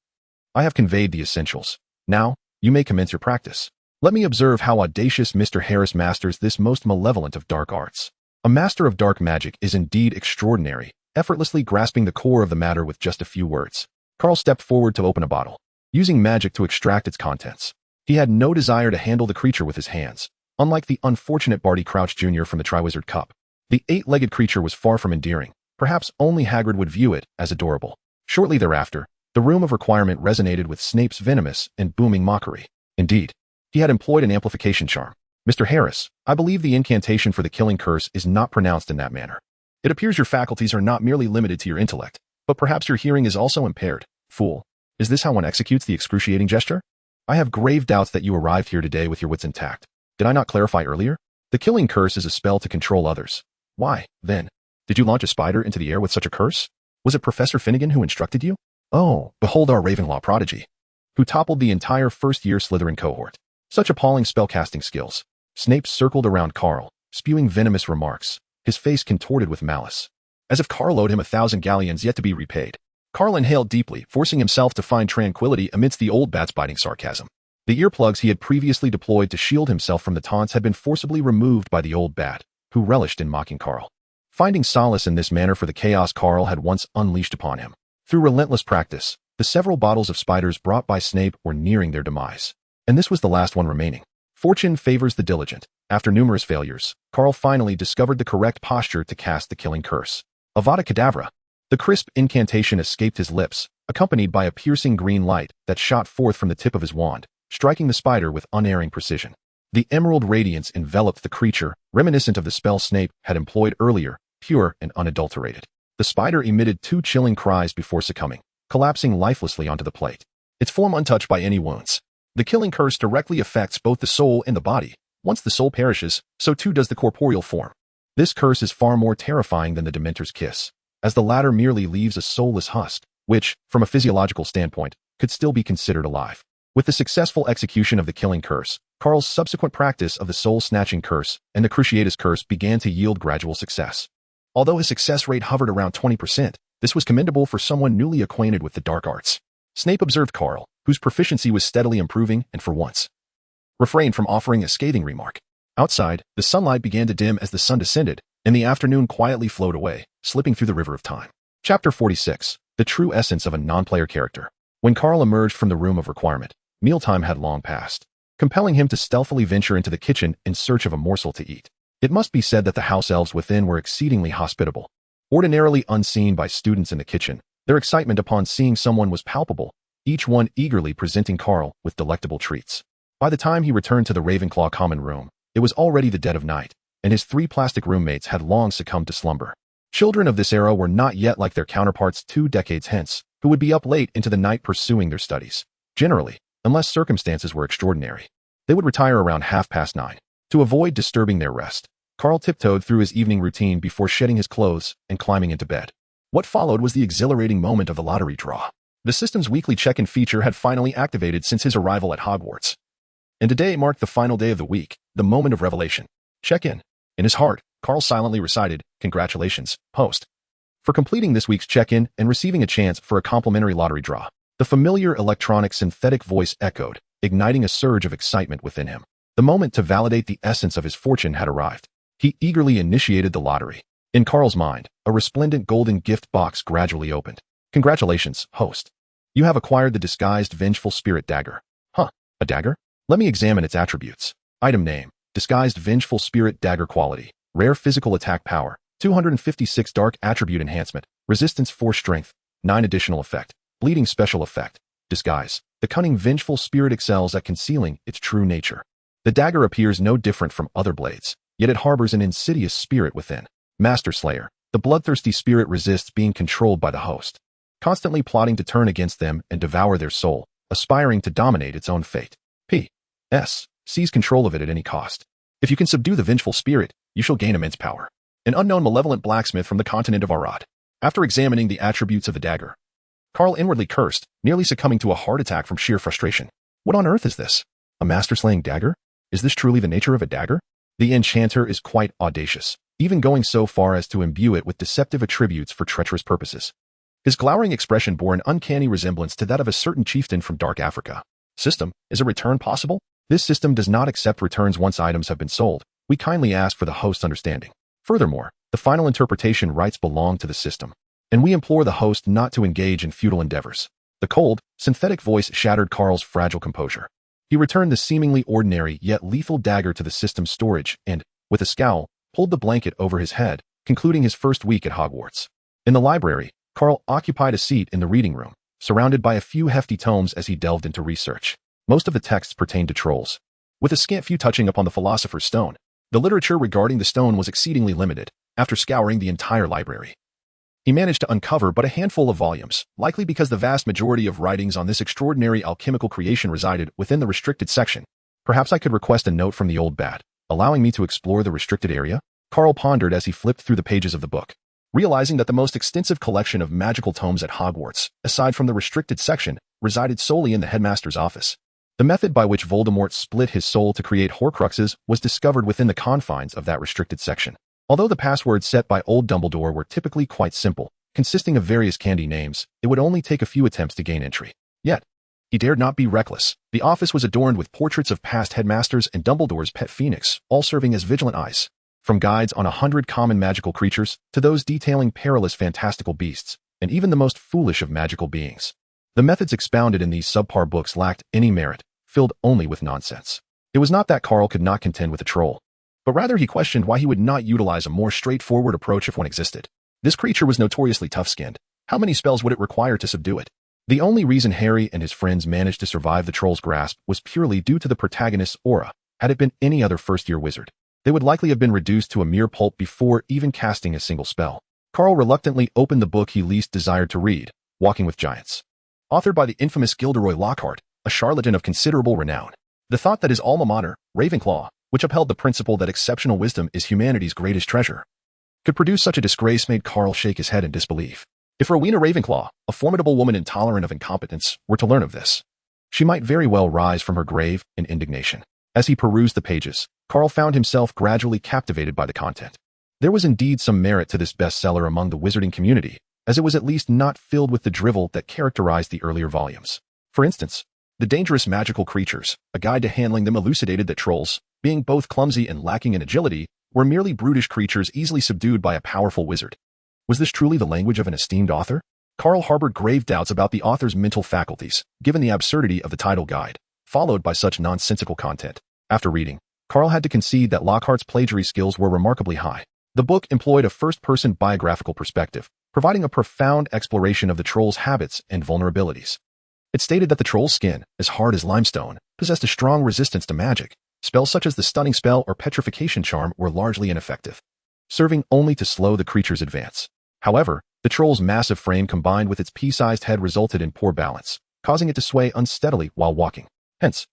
I have conveyed the essentials. Now, you may commence your practice. Let me observe how audacious Mr. Harris masters this most malevolent of dark arts. A master of dark magic is indeed extraordinary, effortlessly grasping the core of the matter with just a few words. Carl stepped forward to open a bottle, using magic to extract its contents. He had no desire to handle the creature with his hands, unlike the unfortunate Barty Crouch Jr. from the Triwizard Cup. The 8-legged creature was far from endearing. Perhaps only Hagrid would view it as adorable. Shortly thereafter, the Room of Requirement resonated with Snape's venomous and booming mockery. Indeed, he had employed an amplification charm. Mr. Harris, I believe the incantation for the killing curse is not pronounced in that manner. It appears your faculties are not merely limited to your intellect, but perhaps your hearing is also impaired. Fool, is this how one executes the excruciating gesture? I have grave doubts that you arrived here today with your wits intact. Did I not clarify earlier? The killing curse is a spell to control others. Why, then, did you launch a spider into the air with such a curse? Was it Professor Finnegan who instructed you? Oh, behold our Ravenclaw prodigy, who toppled the entire first-year Slytherin cohort. Such appalling spellcasting skills. Snape circled around Carl, spewing venomous remarks, his face contorted with malice, as if Carl owed him 1,000 galleons yet to be repaid. Carl inhaled deeply, forcing himself to find tranquility amidst the old bat's biting sarcasm. The earplugs he had previously deployed to shield himself from the taunts had been forcibly removed by the old bat, who relished in mocking Carl. Finding solace in this manner for the chaos Carl had once unleashed upon him, Through relentless practice, the several bottles of spiders brought by Snape were nearing their demise. And this was the last one remaining. Fortune favors the diligent. After numerous failures, Carl finally discovered the correct posture to cast the killing curse. Avada Kedavra. The crisp incantation escaped his lips, accompanied by a piercing green light that shot forth from the tip of his wand, striking the spider with unerring precision. The emerald radiance enveloped the creature, reminiscent of the spell Snape had employed earlier, pure and unadulterated. The spider emitted 2 chilling cries before succumbing, collapsing lifelessly onto the plate, its form untouched by any wounds. The killing curse directly affects both the soul and the body. Once the soul perishes, so too does the corporeal form. This curse is far more terrifying than the Dementor's kiss, as the latter merely leaves a soulless husk, which, from a physiological standpoint, could still be considered alive. With the successful execution of the killing curse, Carl's subsequent practice of the soul-snatching curse and the Cruciatus curse began to yield gradual success. Although his success rate hovered around 20%, this was commendable for someone newly acquainted with the dark arts. Snape observed Carl, whose proficiency was steadily improving, and for once refrained from offering a scathing remark. Outside, the sunlight began to dim as the sun descended, and the afternoon quietly flowed away, slipping through the river of time. Chapter 46. The true essence of a non-player character. When Carl emerged from the room of requirement, mealtime had long passed, compelling him to stealthily venture into the kitchen in search of a morsel to eat. It must be said that the house elves within were exceedingly hospitable. Ordinarily unseen by students in the kitchen, their excitement upon seeing someone was palpable, each one eagerly presenting Carl with delectable treats. By the time he returned to the Ravenclaw common room, it was already the dead of night, and his 3 plastic roommates had long succumbed to slumber. Children of this era were not yet like their counterparts 2 decades hence, who would be up late into the night pursuing their studies. Generally, unless circumstances were extraordinary, they would retire around 9:30. To avoid disturbing their rest, Carl tiptoed through his evening routine before shedding his clothes and climbing into bed. What followed was the exhilarating moment of the lottery draw. The system's weekly check-in feature had finally activated since his arrival at Hogwarts. And today marked the final day of the week, the moment of revelation. Check-in. In his heart, Carl silently recited, "Congratulations, host," for completing this week's check-in and receiving a chance for a complimentary lottery draw. The familiar electronic synthetic voice echoed, igniting a surge of excitement within him. The moment to validate the essence of his fortune had arrived. He eagerly initiated the lottery. In Carl's mind, a resplendent golden gift box gradually opened. "Congratulations, host. You have acquired the disguised vengeful spirit dagger." Huh, a dagger? Let me examine its attributes. Item name, disguised vengeful spirit dagger quality, rare physical attack power, 256 dark attribute enhancement, resistance 4 strength, 9 additional effect, bleeding special effect, disguise. The cunning vengeful spirit excels at concealing its true nature. The dagger appears no different from other blades, yet it harbors an insidious spirit within. Master Slayer, the bloodthirsty spirit resists being controlled by the host, constantly plotting to turn against them and devour their soul, aspiring to dominate its own fate. P.S. Seize control of it at any cost. If you can subdue the vengeful spirit, you shall gain immense power. An unknown malevolent blacksmith from the continent of Arad. After examining the attributes of the dagger, Carl inwardly cursed, nearly succumbing to a heart attack from sheer frustration. What on earth is this? A master-slaying dagger? Is this truly the nature of a dagger? The enchanter is quite audacious, even going so far as to imbue it with deceptive attributes for treacherous purposes. His glowering expression bore an uncanny resemblance to that of a certain chieftain from Dark Africa. System, is a return possible? This system does not accept returns once items have been sold. We kindly ask for the host's understanding. Furthermore, the final interpretation rights belong to the system, and we implore the host not to engage in futile endeavors. The cold, synthetic voice shattered Carl's fragile composure. He returned the seemingly ordinary yet lethal dagger to the system's storage and, with a scowl, pulled the blanket over his head, concluding his first week at Hogwarts. In the library, Carl occupied a seat in the reading room, surrounded by a few hefty tomes as he delved into research. Most of the texts pertained to trolls, with a scant few touching upon the Philosopher's Stone. The literature regarding the stone was exceedingly limited. After scouring the entire library, he managed to uncover but a handful of volumes, likely because the vast majority of writings on this extraordinary alchemical creation resided within the restricted section. Perhaps I could request a note from the old bat, allowing me to explore the restricted area? Carl pondered as he flipped through the pages of the book, realizing that the most extensive collection of magical tomes at Hogwarts, aside from the restricted section, resided solely in the headmaster's office. The method by which Voldemort split his soul to create Horcruxes was discovered within the confines of that restricted section. Although the passwords set by old Dumbledore were typically quite simple, consisting of various candy names, it would only take a few attempts to gain entry. Yet, he dared not be reckless. The office was adorned with portraits of past headmasters and Dumbledore's pet phoenix, all serving as vigilant eyes. From guides on 100 common magical creatures to those detailing perilous fantastical beasts, and even the most foolish of magical beings. The methods expounded in these subpar books lacked any merit, filled only with nonsense. It was not that Carl could not contend with a troll, but rather he questioned why he would not utilize a more straightforward approach if one existed. This creature was notoriously tough-skinned. How many spells would it require to subdue it? The only reason Harry and his friends managed to survive the troll's grasp was purely due to the protagonist's aura. Had it been any other first-year wizard, they would likely have been reduced to a mere pulp before even casting a single spell. Carl reluctantly opened the book he least desired to read, Walking with Giants. Authored by the infamous Gilderoy Lockhart, a charlatan of considerable renown. The thought that his alma mater, Ravenclaw, which upheld the principle that exceptional wisdom is humanity's greatest treasure, could produce such a disgrace made Carl shake his head in disbelief. If Rowena Ravenclaw, a formidable woman intolerant of incompetence, were to learn of this, she might very well rise from her grave in indignation. As he perused the pages, Carl found himself gradually captivated by the content. There was indeed some merit to this bestseller among the wizarding community, as it was at least not filled with the drivel that characterized the earlier volumes. For instance, The Dangerous Magical Creatures, a guide to handling them, elucidated that trolls, being both clumsy and lacking in agility, were merely brutish creatures easily subdued by a powerful wizard. Was this truly the language of an esteemed author? Carl harbored grave doubts about the author's mental faculties, given the absurdity of the title guide, followed by such nonsensical content. After reading, Carl had to concede that Lockhart's plagiary skills were remarkably high. The book employed a first-person biographical perspective, providing a profound exploration of the troll's habits and vulnerabilities. It stated that the troll's skin, as hard as limestone, possessed a strong resistance to magic. Spells such as the Stunning Spell or Petrification Charm were largely ineffective, serving only to slow the creature's advance. However, the troll's massive frame combined with its pea-sized head resulted in poor balance, causing it to sway unsteadily while walking. Hence,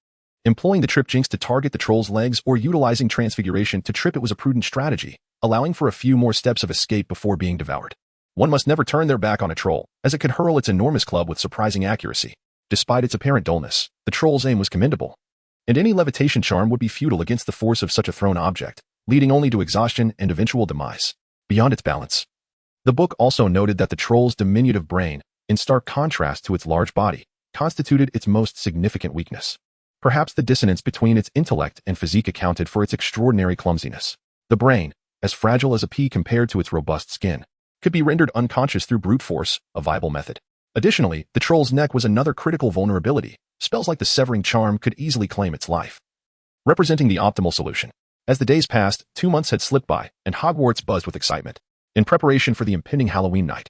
employing the trip jinx to target the troll's legs or utilizing transfiguration to trip it was a prudent strategy, allowing for a few more steps of escape before being devoured. One must never turn their back on a troll, as it could hurl its enormous club with surprising accuracy. Despite its apparent dullness, the troll's aim was commendable, and any levitation charm would be futile against the force of such a thrown object, leading only to exhaustion and eventual demise. Beyond its balance, the book also noted that the troll's diminutive brain, in stark contrast to its large body, constituted its most significant weakness. Perhaps the dissonance between its intellect and physique accounted for its extraordinary clumsiness. The brain, as fragile as a pea compared to its robust skin, could be rendered unconscious through brute force, a viable method. Additionally, the troll's neck was another critical vulnerability. Spells like the Severing Charm could easily claim its life, representing the optimal solution. As the days passed, 2 months had slipped by, and Hogwarts buzzed with excitement. In preparation for the impending Halloween night,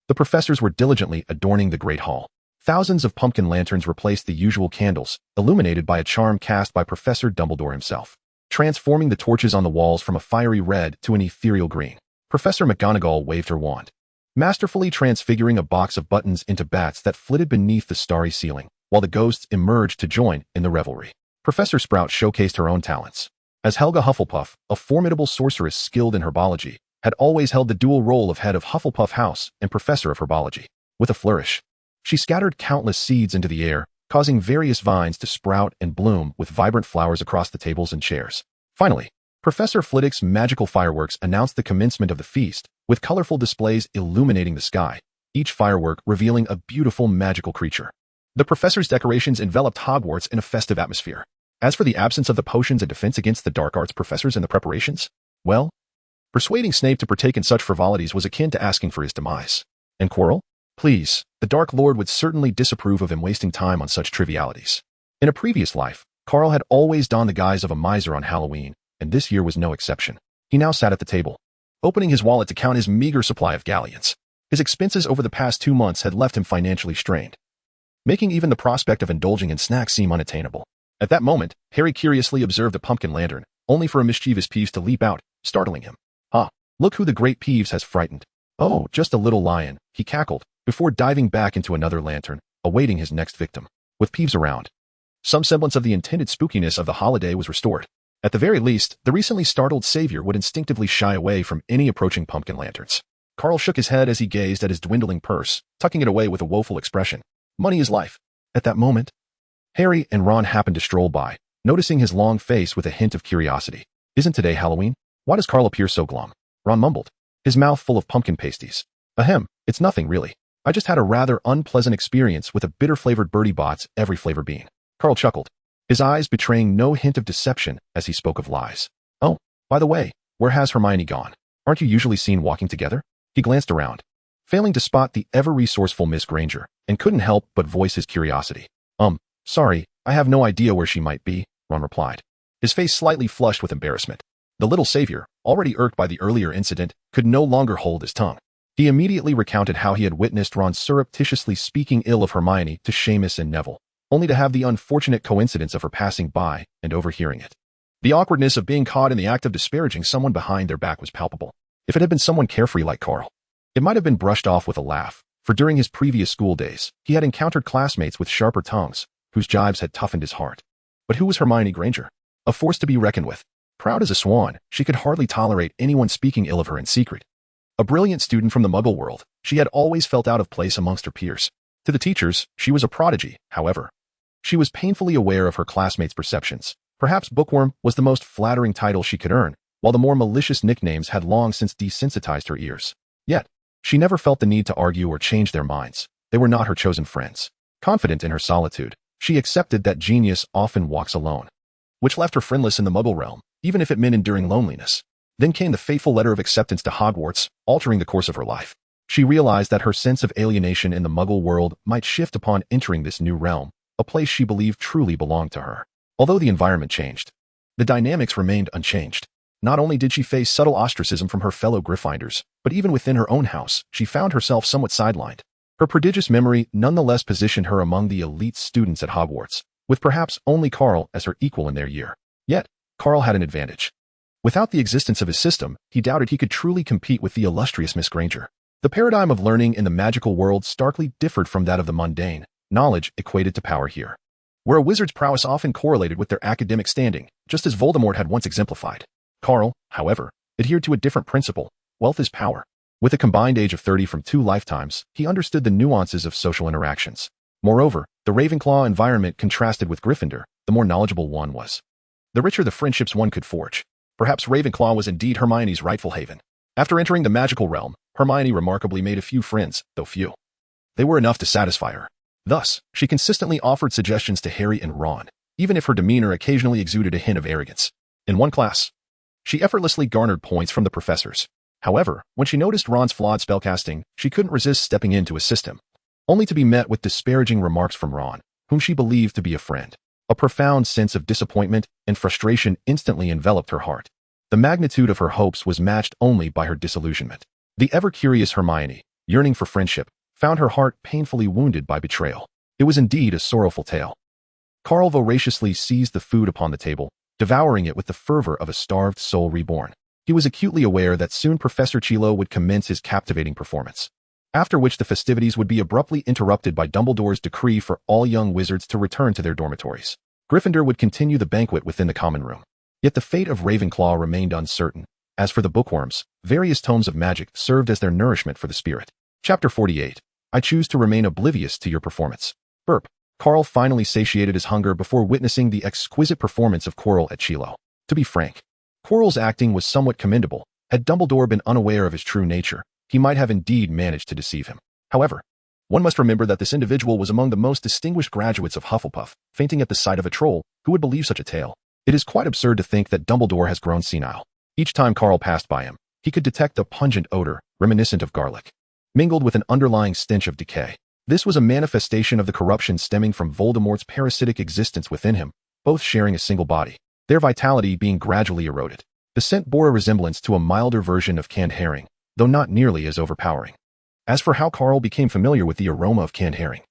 the professors were diligently adorning the Great Hall. Thousands of pumpkin lanterns replaced the usual candles, illuminated by a charm cast by Professor Dumbledore himself, transforming the torches on the walls from a fiery red to an ethereal green. Professor McGonagall waved her wand, masterfully transfiguring a box of buttons into bats that flitted beneath the starry ceiling, while the ghosts emerged to join in the revelry. Professor Sprout showcased her own talents. As Helga Hufflepuff, a formidable sorceress skilled in herbology, had always held the dual role of head of Hufflepuff House and professor of herbology. With a flourish, she scattered countless seeds into the air, causing various vines to sprout and bloom with vibrant flowers across the tables and chairs. Finally, Professor Flitwick's magical fireworks announced the commencement of the feast, with colorful displays illuminating the sky, each firework revealing a beautiful magical creature. The professor's decorations enveloped Hogwarts in a festive atmosphere. As for the absence of the potions and defense against the dark arts professors in the preparations, well, persuading Snape to partake in such frivolities was akin to asking for his demise. And Quirrell? Please, the Dark Lord would certainly disapprove of him wasting time on such trivialities. In a previous life, Carl had always donned the guise of a miser on Halloween, and this year was no exception. He now sat at the table, opening his wallet to count his meager supply of galleons. His expenses over the past 2 months had left him financially strained, making even the prospect of indulging in snacks seem unattainable. At that moment, Harry curiously observed a pumpkin lantern, only for a mischievous Peeves to leap out, startling him. "Ah, look who the great Peeves has frightened." "Oh, just a little lion," he cackled, before diving back into another lantern, awaiting his next victim. With Peeves around, some semblance of the intended spookiness of the holiday was restored. At the very least, the recently startled savior would instinctively shy away from any approaching pumpkin lanterns. Carl shook his head as he gazed at his dwindling purse, tucking it away with a woeful expression. Money is life. At that moment, Harry and Ron happened to stroll by, noticing his long face with a hint of curiosity. "Isn't today Halloween? Why does Carl appear so glum?" Ron mumbled, his mouth full of pumpkin pasties. "Ahem, it's nothing really. I just had a rather unpleasant experience with a bitter-flavored Bertie Bott's every flavor bean." Carl chuckled, his eyes betraying no hint of deception as he spoke of lies. "Oh, by the way, where has Hermione gone? Aren't you usually seen walking together?" He glanced around, failing to spot the ever-resourceful Miss Granger, and couldn't help but voice his curiosity. Sorry, I have no idea where she might be, Ron replied, his face slightly flushed with embarrassment. The little savior, already irked by the earlier incident, could no longer hold his tongue. He immediately recounted how he had witnessed Ron surreptitiously speaking ill of Hermione to Seamus and Neville, only to have the unfortunate coincidence of her passing by and overhearing it. The awkwardness of being caught in the act of disparaging someone behind their back was palpable. If it had been someone carefree like Carl, it might have been brushed off with a laugh, for during his previous school days, he had encountered classmates with sharper tongues, whose jibes had toughened his heart. But who was Hermione Granger? A force to be reckoned with. Proud as a swan, she could hardly tolerate anyone speaking ill of her in secret. A brilliant student from the Muggle world, she had always felt out of place amongst her peers. To the teachers, she was a prodigy, however. She was painfully aware of her classmates' perceptions. Perhaps bookworm was the most flattering title she could earn, while the more malicious nicknames had long since desensitized her ears. Yet, she never felt the need to argue or change their minds. They were not her chosen friends. Confident in her solitude, she accepted that genius often walks alone, which left her friendless in the Muggle realm, even if it meant enduring loneliness. Then came the fateful letter of acceptance to Hogwarts, altering the course of her life. She realized that her sense of alienation in the Muggle world might shift upon entering this new realm, a place she believed truly belonged to her. Although the environment changed, the dynamics remained unchanged. Not only did she face subtle ostracism from her fellow Gryffindors, but even within her own house, she found herself somewhat sidelined. Her prodigious memory nonetheless positioned her among the elite students at Hogwarts, with perhaps only Carl as her equal in their year. Yet, Carl had an advantage. Without the existence of his system, he doubted he could truly compete with the illustrious Miss Granger. The paradigm of learning in the magical world starkly differed from that of the mundane. Knowledge equated to power here, where a wizard's prowess often correlated with their academic standing, just as Voldemort had once exemplified. Carl, however, adhered to a different principle: wealth is power. With a combined age of 30 from 2 lifetimes, he understood the nuances of social interactions. Moreover, the Ravenclaw environment contrasted with Gryffindor, the more knowledgeable one was, the richer the friendships one could forge. Perhaps Ravenclaw was indeed Hermione's rightful haven. After entering the magical realm, Hermione remarkably made a few friends, though few. They were enough to satisfy her. Thus, she consistently offered suggestions to Harry and Ron, even if her demeanor occasionally exuded a hint of arrogance. In one class, she effortlessly garnered points from the professors. However, when she noticed Ron's flawed spellcasting, she couldn't resist stepping in to assist him, only to be met with disparaging remarks from Ron, whom she believed to be a friend. A profound sense of disappointment and frustration instantly enveloped her heart. The magnitude of her hopes was matched only by her disillusionment. The ever-curious Hermione, yearning for friendship, found her heart painfully wounded by betrayal. It was indeed a sorrowful tale. Carl voraciously seized the food upon the table, devouring it with the fervor of a starved soul reborn. He was acutely aware that soon Professor Chilo would commence his captivating performance, after which the festivities would be abruptly interrupted by Dumbledore's decree for all young wizards to return to their dormitories. Gryffindor would continue the banquet within the common room. Yet the fate of Ravenclaw remained uncertain. As for the bookworms, various tomes of magic served as their nourishment for the spirit. Chapter 48. I choose to remain oblivious to your performance. Burp. Carl finally satiated his hunger before witnessing the exquisite performance of Quirrell at Chilo. To be frank, Quirrell's acting was somewhat commendable. Had Dumbledore been unaware of his true nature, he might have indeed managed to deceive him. However, one must remember that this individual was among the most distinguished graduates of Hufflepuff, fainting at the sight of a troll. Who would believe such a tale? It is quite absurd to think that Dumbledore has grown senile. Each time Carl passed by him, he could detect a pungent odor, reminiscent of garlic, mingled with an underlying stench of decay. This was a manifestation of the corruption stemming from Voldemort's parasitic existence within him, both sharing a single body, their vitality being gradually eroded. The scent bore a resemblance to a milder version of canned herring, though not nearly as overpowering. As for how Carl became familiar with the aroma of canned herring,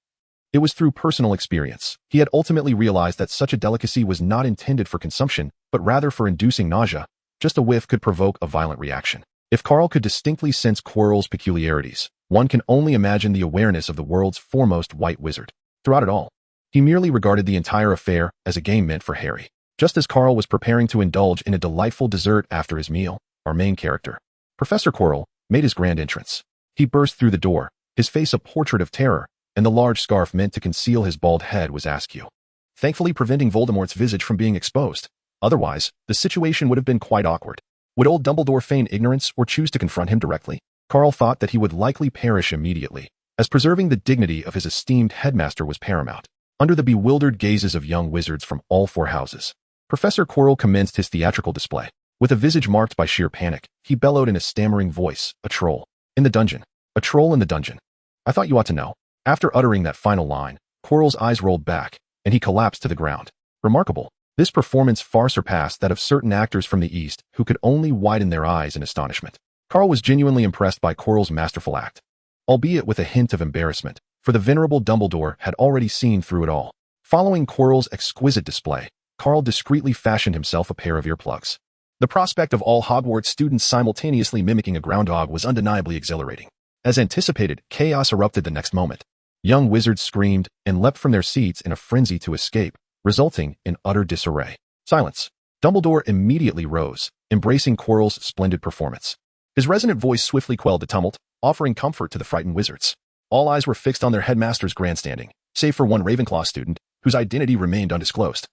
it was through personal experience. He had ultimately realized that such a delicacy was not intended for consumption, but rather for inducing nausea. Just a whiff could provoke a violent reaction. If Carl could distinctly sense Quirrell's peculiarities, one can only imagine the awareness of the world's foremost white wizard. Throughout it all, he merely regarded the entire affair as a game meant for Harry. Just as Carl was preparing to indulge in a delightful dessert after his meal, our main character, Professor Quirrell, made his grand entrance. He burst through the door, his face a portrait of terror, and the large scarf meant to conceal his bald head was askew, thankfully preventing Voldemort's visage from being exposed. Otherwise, the situation would have been quite awkward. Would old Dumbledore feign ignorance or choose to confront him directly? Carl thought that he would likely perish immediately, as preserving the dignity of his esteemed headmaster was paramount. Under the bewildered gazes of young wizards from all 4 houses, Professor Quirrell commenced his theatrical display. With a visage marked by sheer panic, he bellowed in a stammering voice, "A troll! In the dungeon!" A troll in the dungeon. I thought you ought to know. After uttering that final line, Quirrell's eyes rolled back, and he collapsed to the ground. Remarkable. This performance far surpassed that of certain actors from the East who could only widen their eyes in astonishment. Carl was genuinely impressed by Quirrell's masterful act, albeit with a hint of embarrassment, for the venerable Dumbledore had already seen through it all. Following Quirrell's exquisite display, Carl discreetly fashioned himself a pair of earplugs. The prospect of all Hogwarts students simultaneously mimicking a groundhog was undeniably exhilarating. As anticipated, chaos erupted the next moment. Young wizards screamed and leapt from their seats in a frenzy to escape, resulting in utter disarray. Silence. Dumbledore immediately rose, embracing Quirrell's splendid performance. His resonant voice swiftly quelled the tumult, offering comfort to the frightened wizards. All eyes were fixed on their headmaster's grandstanding, save for one Ravenclaw student, whose identity remained undisclosed.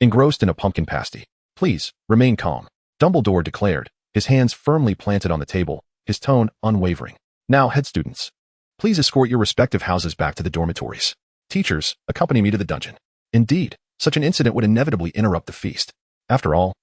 Engrossed in a pumpkin pasty. Please, remain calm, Dumbledore declared, his hands firmly planted on the table, his tone unwavering. Now, head students, please escort your respective houses back to the dormitories. Teachers, accompany me to the dungeon. Indeed, such an incident would inevitably interrupt the feast. After all,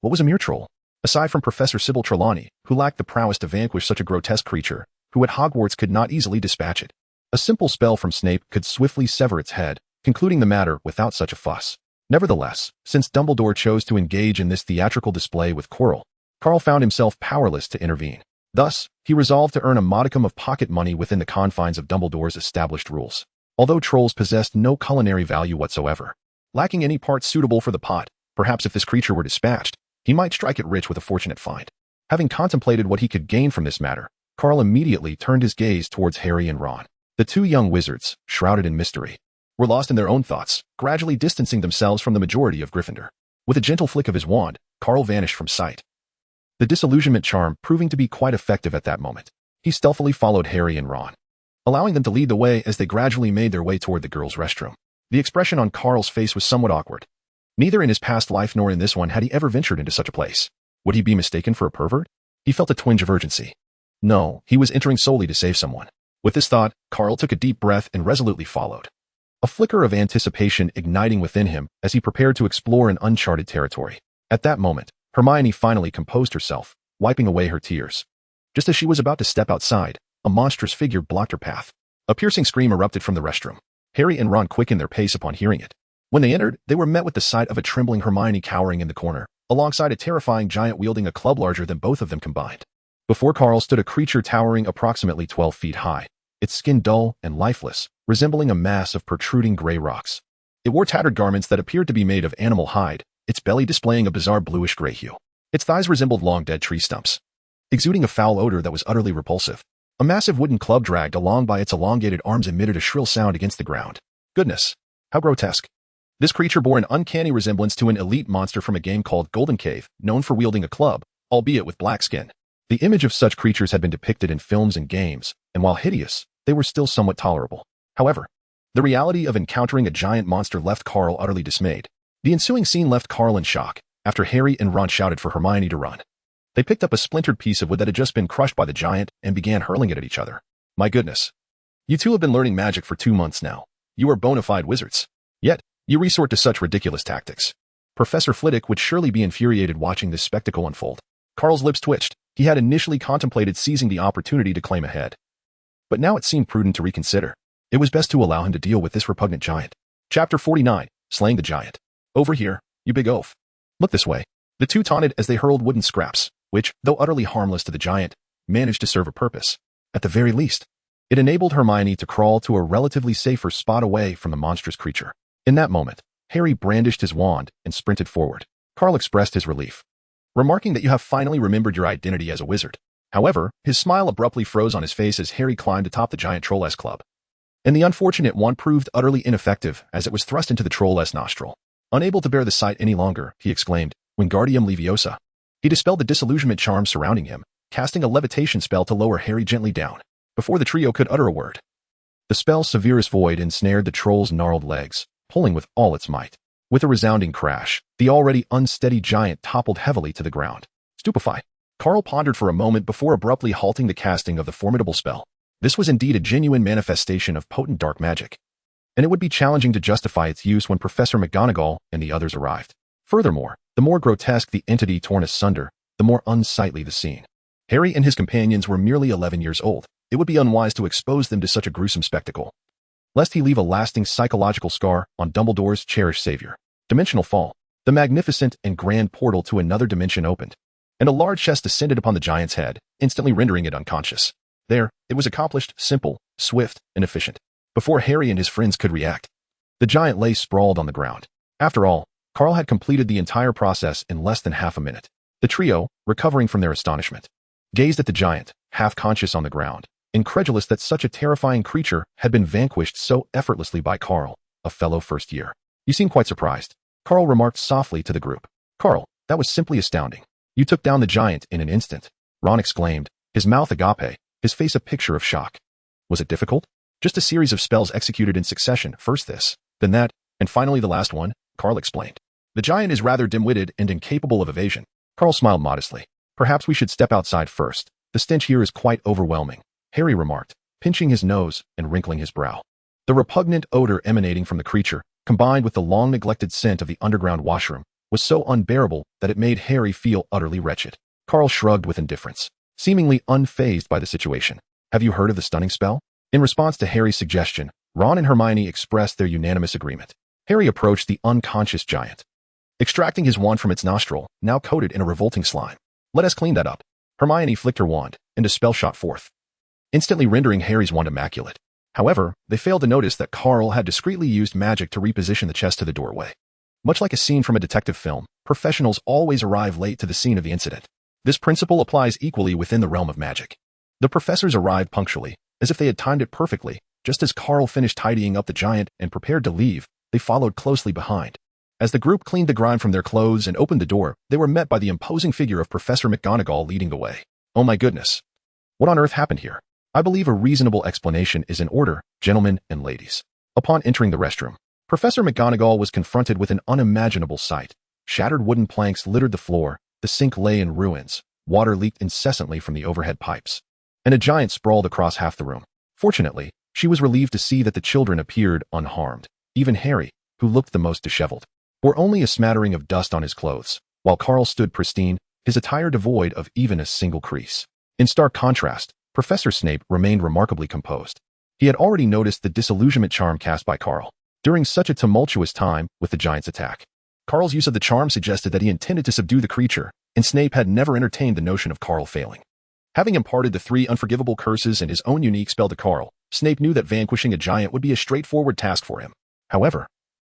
what was a mere troll? Aside from Professor Sybil Trelawney, who lacked the prowess to vanquish such a grotesque creature, who at Hogwarts could not easily dispatch it. A simple spell from Snape could swiftly sever its head, concluding the matter without such a fuss. Nevertheless, since Dumbledore chose to engage in this theatrical display with Quirrell, Carl found himself powerless to intervene. Thus, he resolved to earn a modicum of pocket money within the confines of Dumbledore's established rules. Although trolls possessed no culinary value whatsoever, lacking any parts suitable for the pot, perhaps if this creature were dispatched, he might strike it rich with a fortunate find. Having contemplated what he could gain from this matter, Carl immediately turned his gaze towards Harry and Ron. The two young wizards, shrouded in mystery, were lost in their own thoughts, gradually distancing themselves from the majority of Gryffindor. With a gentle flick of his wand, Carl vanished from sight. The disillusionment charm proving to be quite effective at that moment, he stealthily followed Harry and Ron, allowing them to lead the way as they gradually made their way toward the girls' restroom. The expression on Carl's face was somewhat awkward. Neither in his past life nor in this one had he ever ventured into such a place. Would he be mistaken for a pervert? He felt a twinge of urgency. No, he was entering solely to save someone. With this thought, Carl took a deep breath and resolutely followed, a flicker of anticipation igniting within him as he prepared to explore an uncharted territory. At that moment, Hermione finally composed herself, wiping away her tears. Just as she was about to step outside, a monstrous figure blocked her path. A piercing scream erupted from the restroom. Harry and Ron quickened their pace upon hearing it. When they entered, they were met with the sight of a trembling Hermione cowering in the corner, alongside a terrifying giant wielding a club larger than both of them combined. Before Carl stood a creature towering approximately 12 feet high, its skin dull and lifeless, resembling a mass of protruding gray rocks. It wore tattered garments that appeared to be made of animal hide, its belly displaying a bizarre bluish-gray hue. Its thighs resembled long dead tree stumps, exuding a foul odor that was utterly repulsive. A massive wooden club dragged along by its elongated arms emitted a shrill sound against the ground. Goodness, how grotesque. This creature bore an uncanny resemblance to an elite monster from a game called Golden Cave, known for wielding a club, albeit with black skin. The image of such creatures had been depicted in films and games, and while hideous, they were still somewhat tolerable. However, the reality of encountering a giant monster left Carl utterly dismayed. The ensuing scene left Carl in shock, after Harry and Ron shouted for Hermione to run. They picked up a splintered piece of wood that had just been crushed by the giant and began hurling it at each other. My goodness. You two have been learning magic for 2 months now. You are bona fide wizards. Yet, you resort to such ridiculous tactics. Professor Flitwick would surely be infuriated watching this spectacle unfold. Carl's lips twitched. He had initially contemplated seizing the opportunity to claim ahead. But now it seemed prudent to reconsider. It was best to allow him to deal with this repugnant giant. Chapter 49, Slaying the Giant. Over here, you big oaf. Look this way. The two taunted as they hurled wooden scraps, which, though utterly harmless to the giant, managed to serve a purpose. At the very least, it enabled Hermione to crawl to a relatively safer spot away from the monstrous creature. In that moment, Harry brandished his wand and sprinted forward. Carl expressed his relief, remarking that you have finally remembered your identity as a wizard. However, his smile abruptly froze on his face as Harry climbed atop the giant troll-s club. And the unfortunate wand proved utterly ineffective as it was thrust into the troll-s nostril. Unable to bear the sight any longer, he exclaimed, Wingardium Leviosa. He dispelled the disillusionment charm surrounding him, casting a levitation spell to lower Harry gently down, before the trio could utter a word. The spell's severest void ensnared the troll's gnarled legs, pulling with all its might. With a resounding crash, the already unsteady giant toppled heavily to the ground. Stupefied, Carl pondered for a moment before abruptly halting the casting of the formidable spell. This was indeed a genuine manifestation of potent dark magic, and it would be challenging to justify its use when Professor McGonagall and the others arrived. Furthermore, the more grotesque the entity torn asunder, the more unsightly the scene. Harry and his companions were merely 11 years old, it would be unwise to expose them to such a gruesome spectacle, lest he leave a lasting psychological scar on Dumbledore's cherished savior. Dimensional fall. The magnificent and grand portal to another dimension opened, and a large chest descended upon the giant's head, instantly rendering it unconscious. There, it was accomplished, simple, swift, and efficient. Before Harry and his friends could react, the giant lay sprawled on the ground. After all, Carl had completed the entire process in less than half a minute. The trio, recovering from their astonishment, gazed at the giant, half-conscious on the ground, incredulous that such a terrifying creature had been vanquished so effortlessly by Carl, a fellow first year. "You seem quite surprised," Carl remarked softly to the group. "Carl, that was simply astounding. You took down the giant in an instant," Ron exclaimed, his mouth agape, his face a picture of shock. "Was it difficult?" "Just a series of spells executed in succession, first this, then that, and finally the last one," Carl explained. "The giant is rather dim-witted and incapable of evasion." Carl smiled modestly. "Perhaps we should step outside first. The stench here is quite overwhelming," Harry remarked, pinching his nose and wrinkling his brow. The repugnant odor emanating from the creature, combined with the long-neglected scent of the underground washroom, was so unbearable that it made Harry feel utterly wretched. Carl shrugged with indifference, seemingly unfazed by the situation. "Have you heard of the stunning spell?" In response to Harry's suggestion, Ron and Hermione expressed their unanimous agreement. Harry approached the unconscious giant, extracting his wand from its nostril, now coated in a revolting slime. "Let us clean that up." Hermione flicked her wand, and a spell shot forth, instantly rendering Harry's wand immaculate. However, they failed to notice that Carl had discreetly used magic to reposition the chest to the doorway. Much like a scene from a detective film, professionals always arrive late to the scene of the incident. This principle applies equally within the realm of magic. The professors arrived punctually, as if they had timed it perfectly. Just as Carl finished tidying up the giant and prepared to leave, they followed closely behind. As the group cleaned the grime from their clothes and opened the door, they were met by the imposing figure of Professor McGonagall leading the way. "Oh my goodness. What on earth happened here? I believe a reasonable explanation is in order, gentlemen and ladies." Upon entering the restroom, Professor McGonagall was confronted with an unimaginable sight. Shattered wooden planks littered the floor, the sink lay in ruins, water leaked incessantly from the overhead pipes, and a giant sprawled across half the room. Fortunately, she was relieved to see that the children appeared unharmed. Even Harry, who looked the most disheveled, bore only a smattering of dust on his clothes, while Carl stood pristine, his attire devoid of even a single crease. In stark contrast, Professor Snape remained remarkably composed. He had already noticed the disillusionment charm cast by Carl during such a tumultuous time with the giant's attack. Carl's use of the charm suggested that he intended to subdue the creature, and Snape had never entertained the notion of Carl failing. Having imparted the 3 unforgivable curses and his own unique spell to Carl, Snape knew that vanquishing a giant would be a straightforward task for him. However,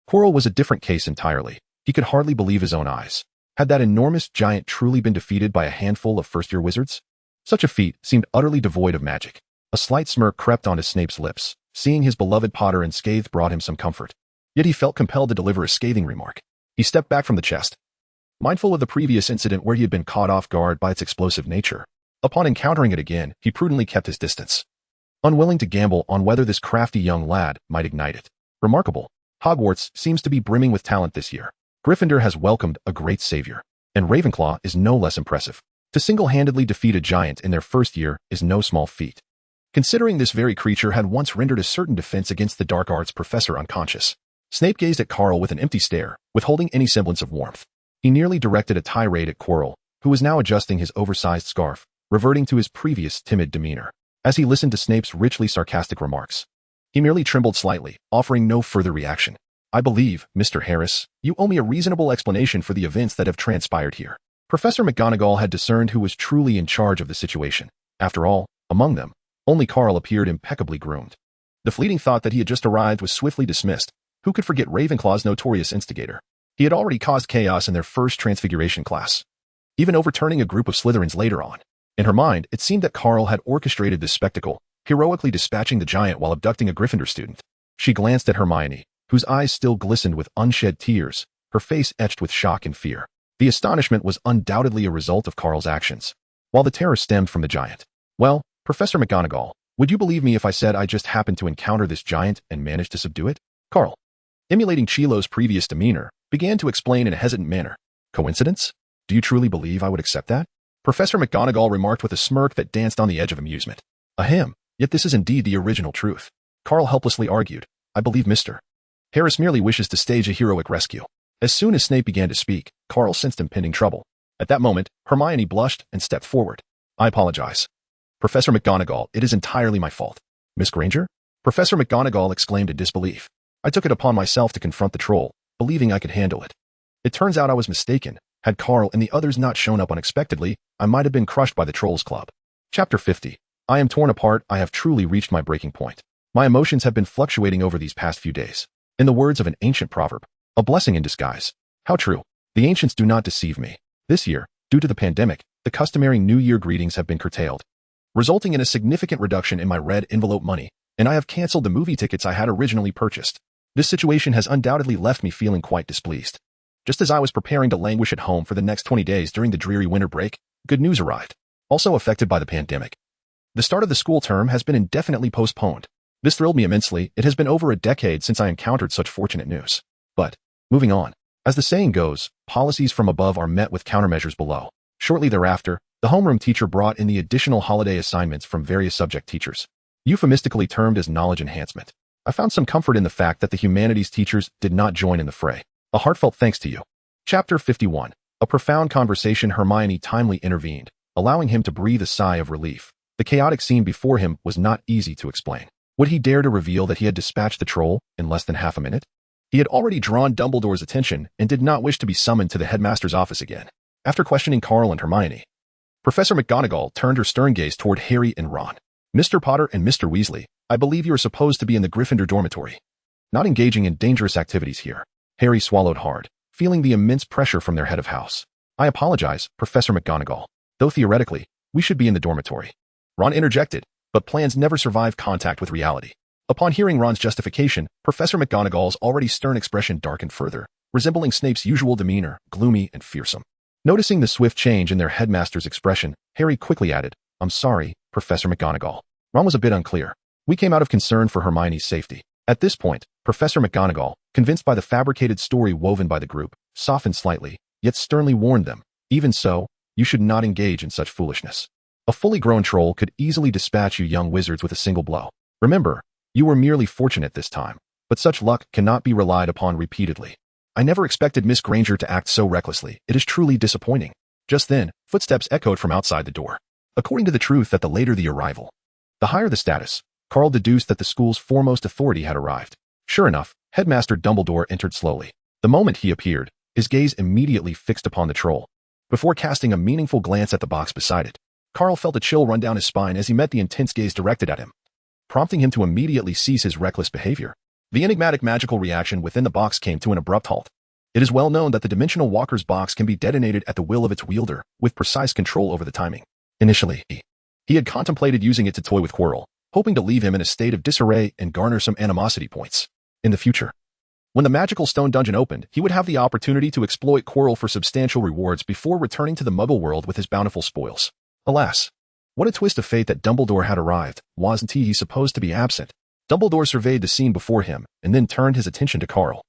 Quirrell was a different case entirely. He could hardly believe his own eyes. Had that enormous giant truly been defeated by a handful of first-year wizards? Such a feat seemed utterly devoid of magic. A slight smirk crept onto Snape's lips. Seeing his beloved Potter unscathed brought him some comfort. Yet he felt compelled to deliver a scathing remark. He stepped back from the chest, mindful of the previous incident where he had been caught off guard by its explosive nature. Upon encountering it again, he prudently kept his distance, unwilling to gamble on whether this crafty young lad might ignite it. Remarkable. Hogwarts seems to be brimming with talent this year. Gryffindor has welcomed a great savior, and Ravenclaw is no less impressive. To single-handedly defeat a giant in their first year is no small feat, considering this very creature had once rendered a certain defense against the dark arts professor unconscious. Snape gazed at Carl with an empty stare, withholding any semblance of warmth. He nearly directed a tirade at Quirrell, who was now adjusting his oversized scarf, reverting to his previous timid demeanor. As he listened to Snape's richly sarcastic remarks, he merely trembled slightly, offering no further reaction. "I believe, Mr. Harris, you owe me a reasonable explanation for the events that have transpired here." Professor McGonagall had discerned who was truly in charge of the situation. After all, among them, only Carl appeared impeccably groomed. The fleeting thought that he had just arrived was swiftly dismissed. Who could forget Ravenclaw's notorious instigator? He had already caused chaos in their first Transfiguration class, even overturning a group of Slytherins later on. In her mind, it seemed that Carl had orchestrated this spectacle, heroically dispatching the giant while abducting a Gryffindor student. She glanced at Hermione, whose eyes still glistened with unshed tears, her face etched with shock and fear. The astonishment was undoubtedly a result of Carl's actions, while the terror stemmed from the giant. "Well, Professor McGonagall, would you believe me if I said I just happened to encounter this giant and managed to subdue it?" Carl, emulating Chilo's previous demeanor, began to explain in a hesitant manner. "Coincidence? Do you truly believe I would accept that?" Professor McGonagall remarked with a smirk that danced on the edge of amusement. "Ahem, yet this is indeed the original truth." Carl helplessly argued. "I believe Mr. Harris merely wishes to stage a heroic rescue." As soon as Snape began to speak, Carl sensed impending trouble. At that moment, Hermione blushed and stepped forward. "I apologize. Professor McGonagall, it is entirely my fault. Miss Granger? Professor McGonagall exclaimed in disbelief. I took it upon myself to confront the troll, believing I could handle it. It turns out I was mistaken. Had Carl and the others not shown up unexpectedly, I might have been crushed by the Trolls Club. Chapter 50. I am torn apart. I have truly reached my breaking point. My emotions have been fluctuating over these past few days. In the words of an ancient proverb, a blessing in disguise. How true. The ancients do not deceive me. This year, due to the pandemic, the customary New Year greetings have been curtailed, resulting in a significant reduction in my red envelope money, and I have canceled the movie tickets I had originally purchased. This situation has undoubtedly left me feeling quite displeased. Just as I was preparing to languish at home for the next 20 days during the dreary winter break, good news arrived. Also affected by the pandemic, the start of the school term has been indefinitely postponed. This thrilled me immensely. It has been over a decade since I encountered such fortunate news. But, moving on. As the saying goes, policies from above are met with countermeasures below. Shortly thereafter, the homeroom teacher brought in the additional holiday assignments from various subject teachers, euphemistically termed as knowledge enhancement. I found some comfort in the fact that the humanities teachers did not join in the fray. A heartfelt thanks to you. Chapter 51. A profound conversation. Hermione timely intervened, allowing him to breathe a sigh of relief. The chaotic scene before him was not easy to explain. Would he dare to reveal that he had dispatched the troll in less than half a minute? He had already drawn Dumbledore's attention and did not wish to be summoned to the headmaster's office again. After questioning Carl and Hermione, Professor McGonagall turned her stern gaze toward Harry and Ron. Mr. Potter and Mr. Weasley, I believe you are supposed to be in the Gryffindor dormitory, not engaging in dangerous activities here. Harry swallowed hard, feeling the immense pressure from their head of house. I apologize, Professor McGonagall. Though theoretically, we should be in the dormitory. Ron interjected, but plans never survive contact with reality. Upon hearing Ron's justification, Professor McGonagall's already stern expression darkened further, resembling Snape's usual demeanor, gloomy and fearsome. Noticing the swift change in their headmaster's expression, Harry quickly added, I'm sorry, Professor McGonagall. Ron was a bit unclear. We came out of concern for Hermione's safety. At this point, Professor McGonagall, convinced by the fabricated story woven by the group, softened slightly, yet sternly warned them. Even so, you should not engage in such foolishness. A fully grown troll could easily dispatch you young wizards with a single blow. Remember, you were merely fortunate this time, but such luck cannot be relied upon repeatedly. I never expected Miss Granger to act so recklessly. It is truly disappointing. Just then, footsteps echoed from outside the door. According to the truth that the later the arrival, the higher the status, Carl deduced that the school's foremost authority had arrived. Sure enough, Headmaster Dumbledore entered slowly. The moment he appeared, his gaze immediately fixed upon the troll. Before casting a meaningful glance at the box beside it, Carl felt a chill run down his spine as he met the intense gaze directed at him, prompting him to immediately cease his reckless behavior. The enigmatic magical reaction within the box came to an abrupt halt. It is well known that the Dimensional Walker's box can be detonated at the will of its wielder, with precise control over the timing. Initially, he had contemplated using it to toy with Quirrell, hoping to leave him in a state of disarray and garner some animosity points. In the future, when the magical stone dungeon opened, he would have the opportunity to exploit Quirrell for substantial rewards before returning to the Muggle world with his bountiful spoils. Alas, what a twist of fate that Dumbledore had arrived. Wasn't he supposed to be absent? Dumbledore surveyed the scene before him and then turned his attention to Carl,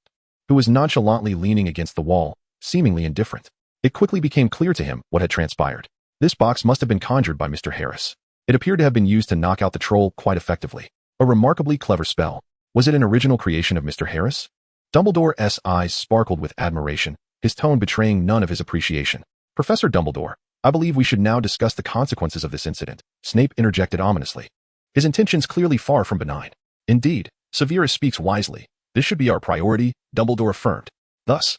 who was nonchalantly leaning against the wall, seemingly indifferent. It quickly became clear to him what had transpired. This box must have been conjured by Mr. Harris. It appeared to have been used to knock out the troll quite effectively. A remarkably clever spell. Was it an original creation of Mr. Harris? Dumbledore's eyes sparkled with admiration, his tone betraying none of his appreciation. Professor Dumbledore, I believe we should now discuss the consequences of this incident, Snape interjected ominously. His intentions clearly far from benign. Indeed, Severus speaks wisely. This should be our priority, Dumbledore affirmed. Thus,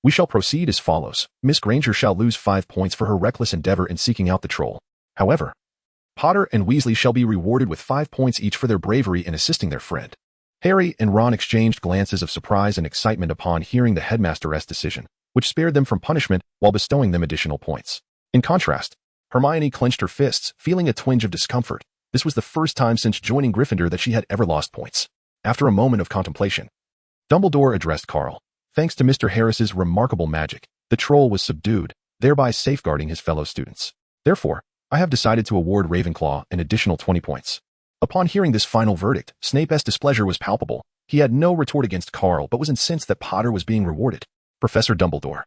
we shall proceed as follows. Miss Granger shall lose 5 points for her reckless endeavor in seeking out the troll. However, Potter and Weasley shall be rewarded with 5 points each for their bravery in assisting their friend. Harry and Ron exchanged glances of surprise and excitement upon hearing the headmaster's decision, which spared them from punishment while bestowing them additional points. In contrast, Hermione clenched her fists, feeling a twinge of discomfort. This was the first time since joining Gryffindor that she had ever lost points. After a moment of contemplation, Dumbledore addressed Carl. Thanks to Mr. Harris's remarkable magic, the troll was subdued, thereby safeguarding his fellow students. Therefore, I have decided to award Ravenclaw an additional 20 points. Upon hearing this final verdict, Snape's displeasure was palpable. He had no retort against Carl but was incensed that Potter was being rewarded. Professor Dumbledore,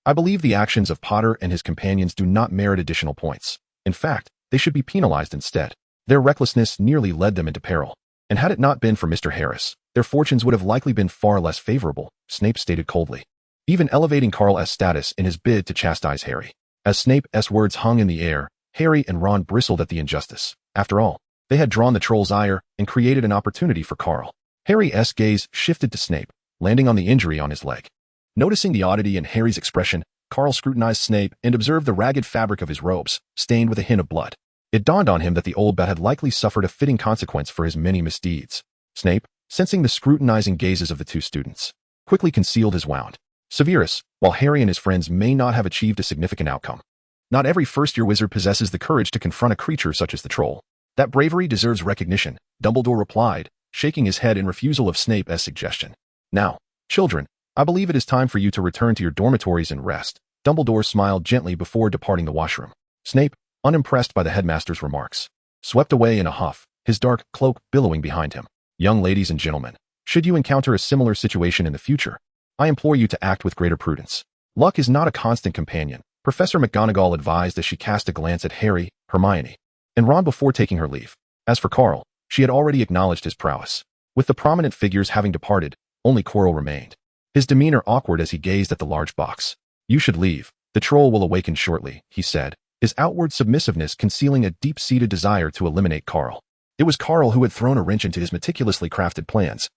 I believe the actions of Potter and his companions do not merit additional points. In fact, they should be penalized instead. Their recklessness nearly led them into peril. And had it not been for Mr. Harris, their fortunes would have likely been far less favorable, Snape stated coldly, even elevating Carl's status in his bid to chastise Harry. As Snape's words hung in the air, Harry and Ron bristled at the injustice. After all, they had drawn the troll's ire and created an opportunity for Carl. Harry's gaze shifted to Snape, landing on the injury on his leg. Noticing the oddity in Harry's expression, Carl scrutinized Snape and observed the ragged fabric of his robes, stained with a hint of blood. It dawned on him that the old bat had likely suffered a fitting consequence for his many misdeeds. Snape, sensing the scrutinizing gazes of the two students, quickly concealed his wound. Severus, while Harry and his friends may not have achieved a significant outcome, not every first-year wizard possesses the courage to confront a creature such as the troll. That bravery deserves recognition, Dumbledore replied, shaking his head in refusal of Snape's suggestion. Now, children, I believe it is time for you to return to your dormitories and rest. Dumbledore smiled gently before departing the washroom. Snape, unimpressed by the headmaster's remarks, swept away in a huff, his dark cloak billowing behind him. Young ladies and gentlemen, should you encounter a similar situation in the future, I implore you to act with greater prudence. Luck is not a constant companion, Professor McGonagall advised as she cast a glance at Harry, Hermione, and Ron before taking her leave. As for Carl, she had already acknowledged his prowess. With the prominent figures having departed, only Quirrell remained, his demeanor awkward as he gazed at the large box. You should leave. The troll will awaken shortly, he said, his outward submissiveness concealing a deep-seated desire to eliminate Carl. It was Carl who had thrown a wrench into his meticulously crafted plans,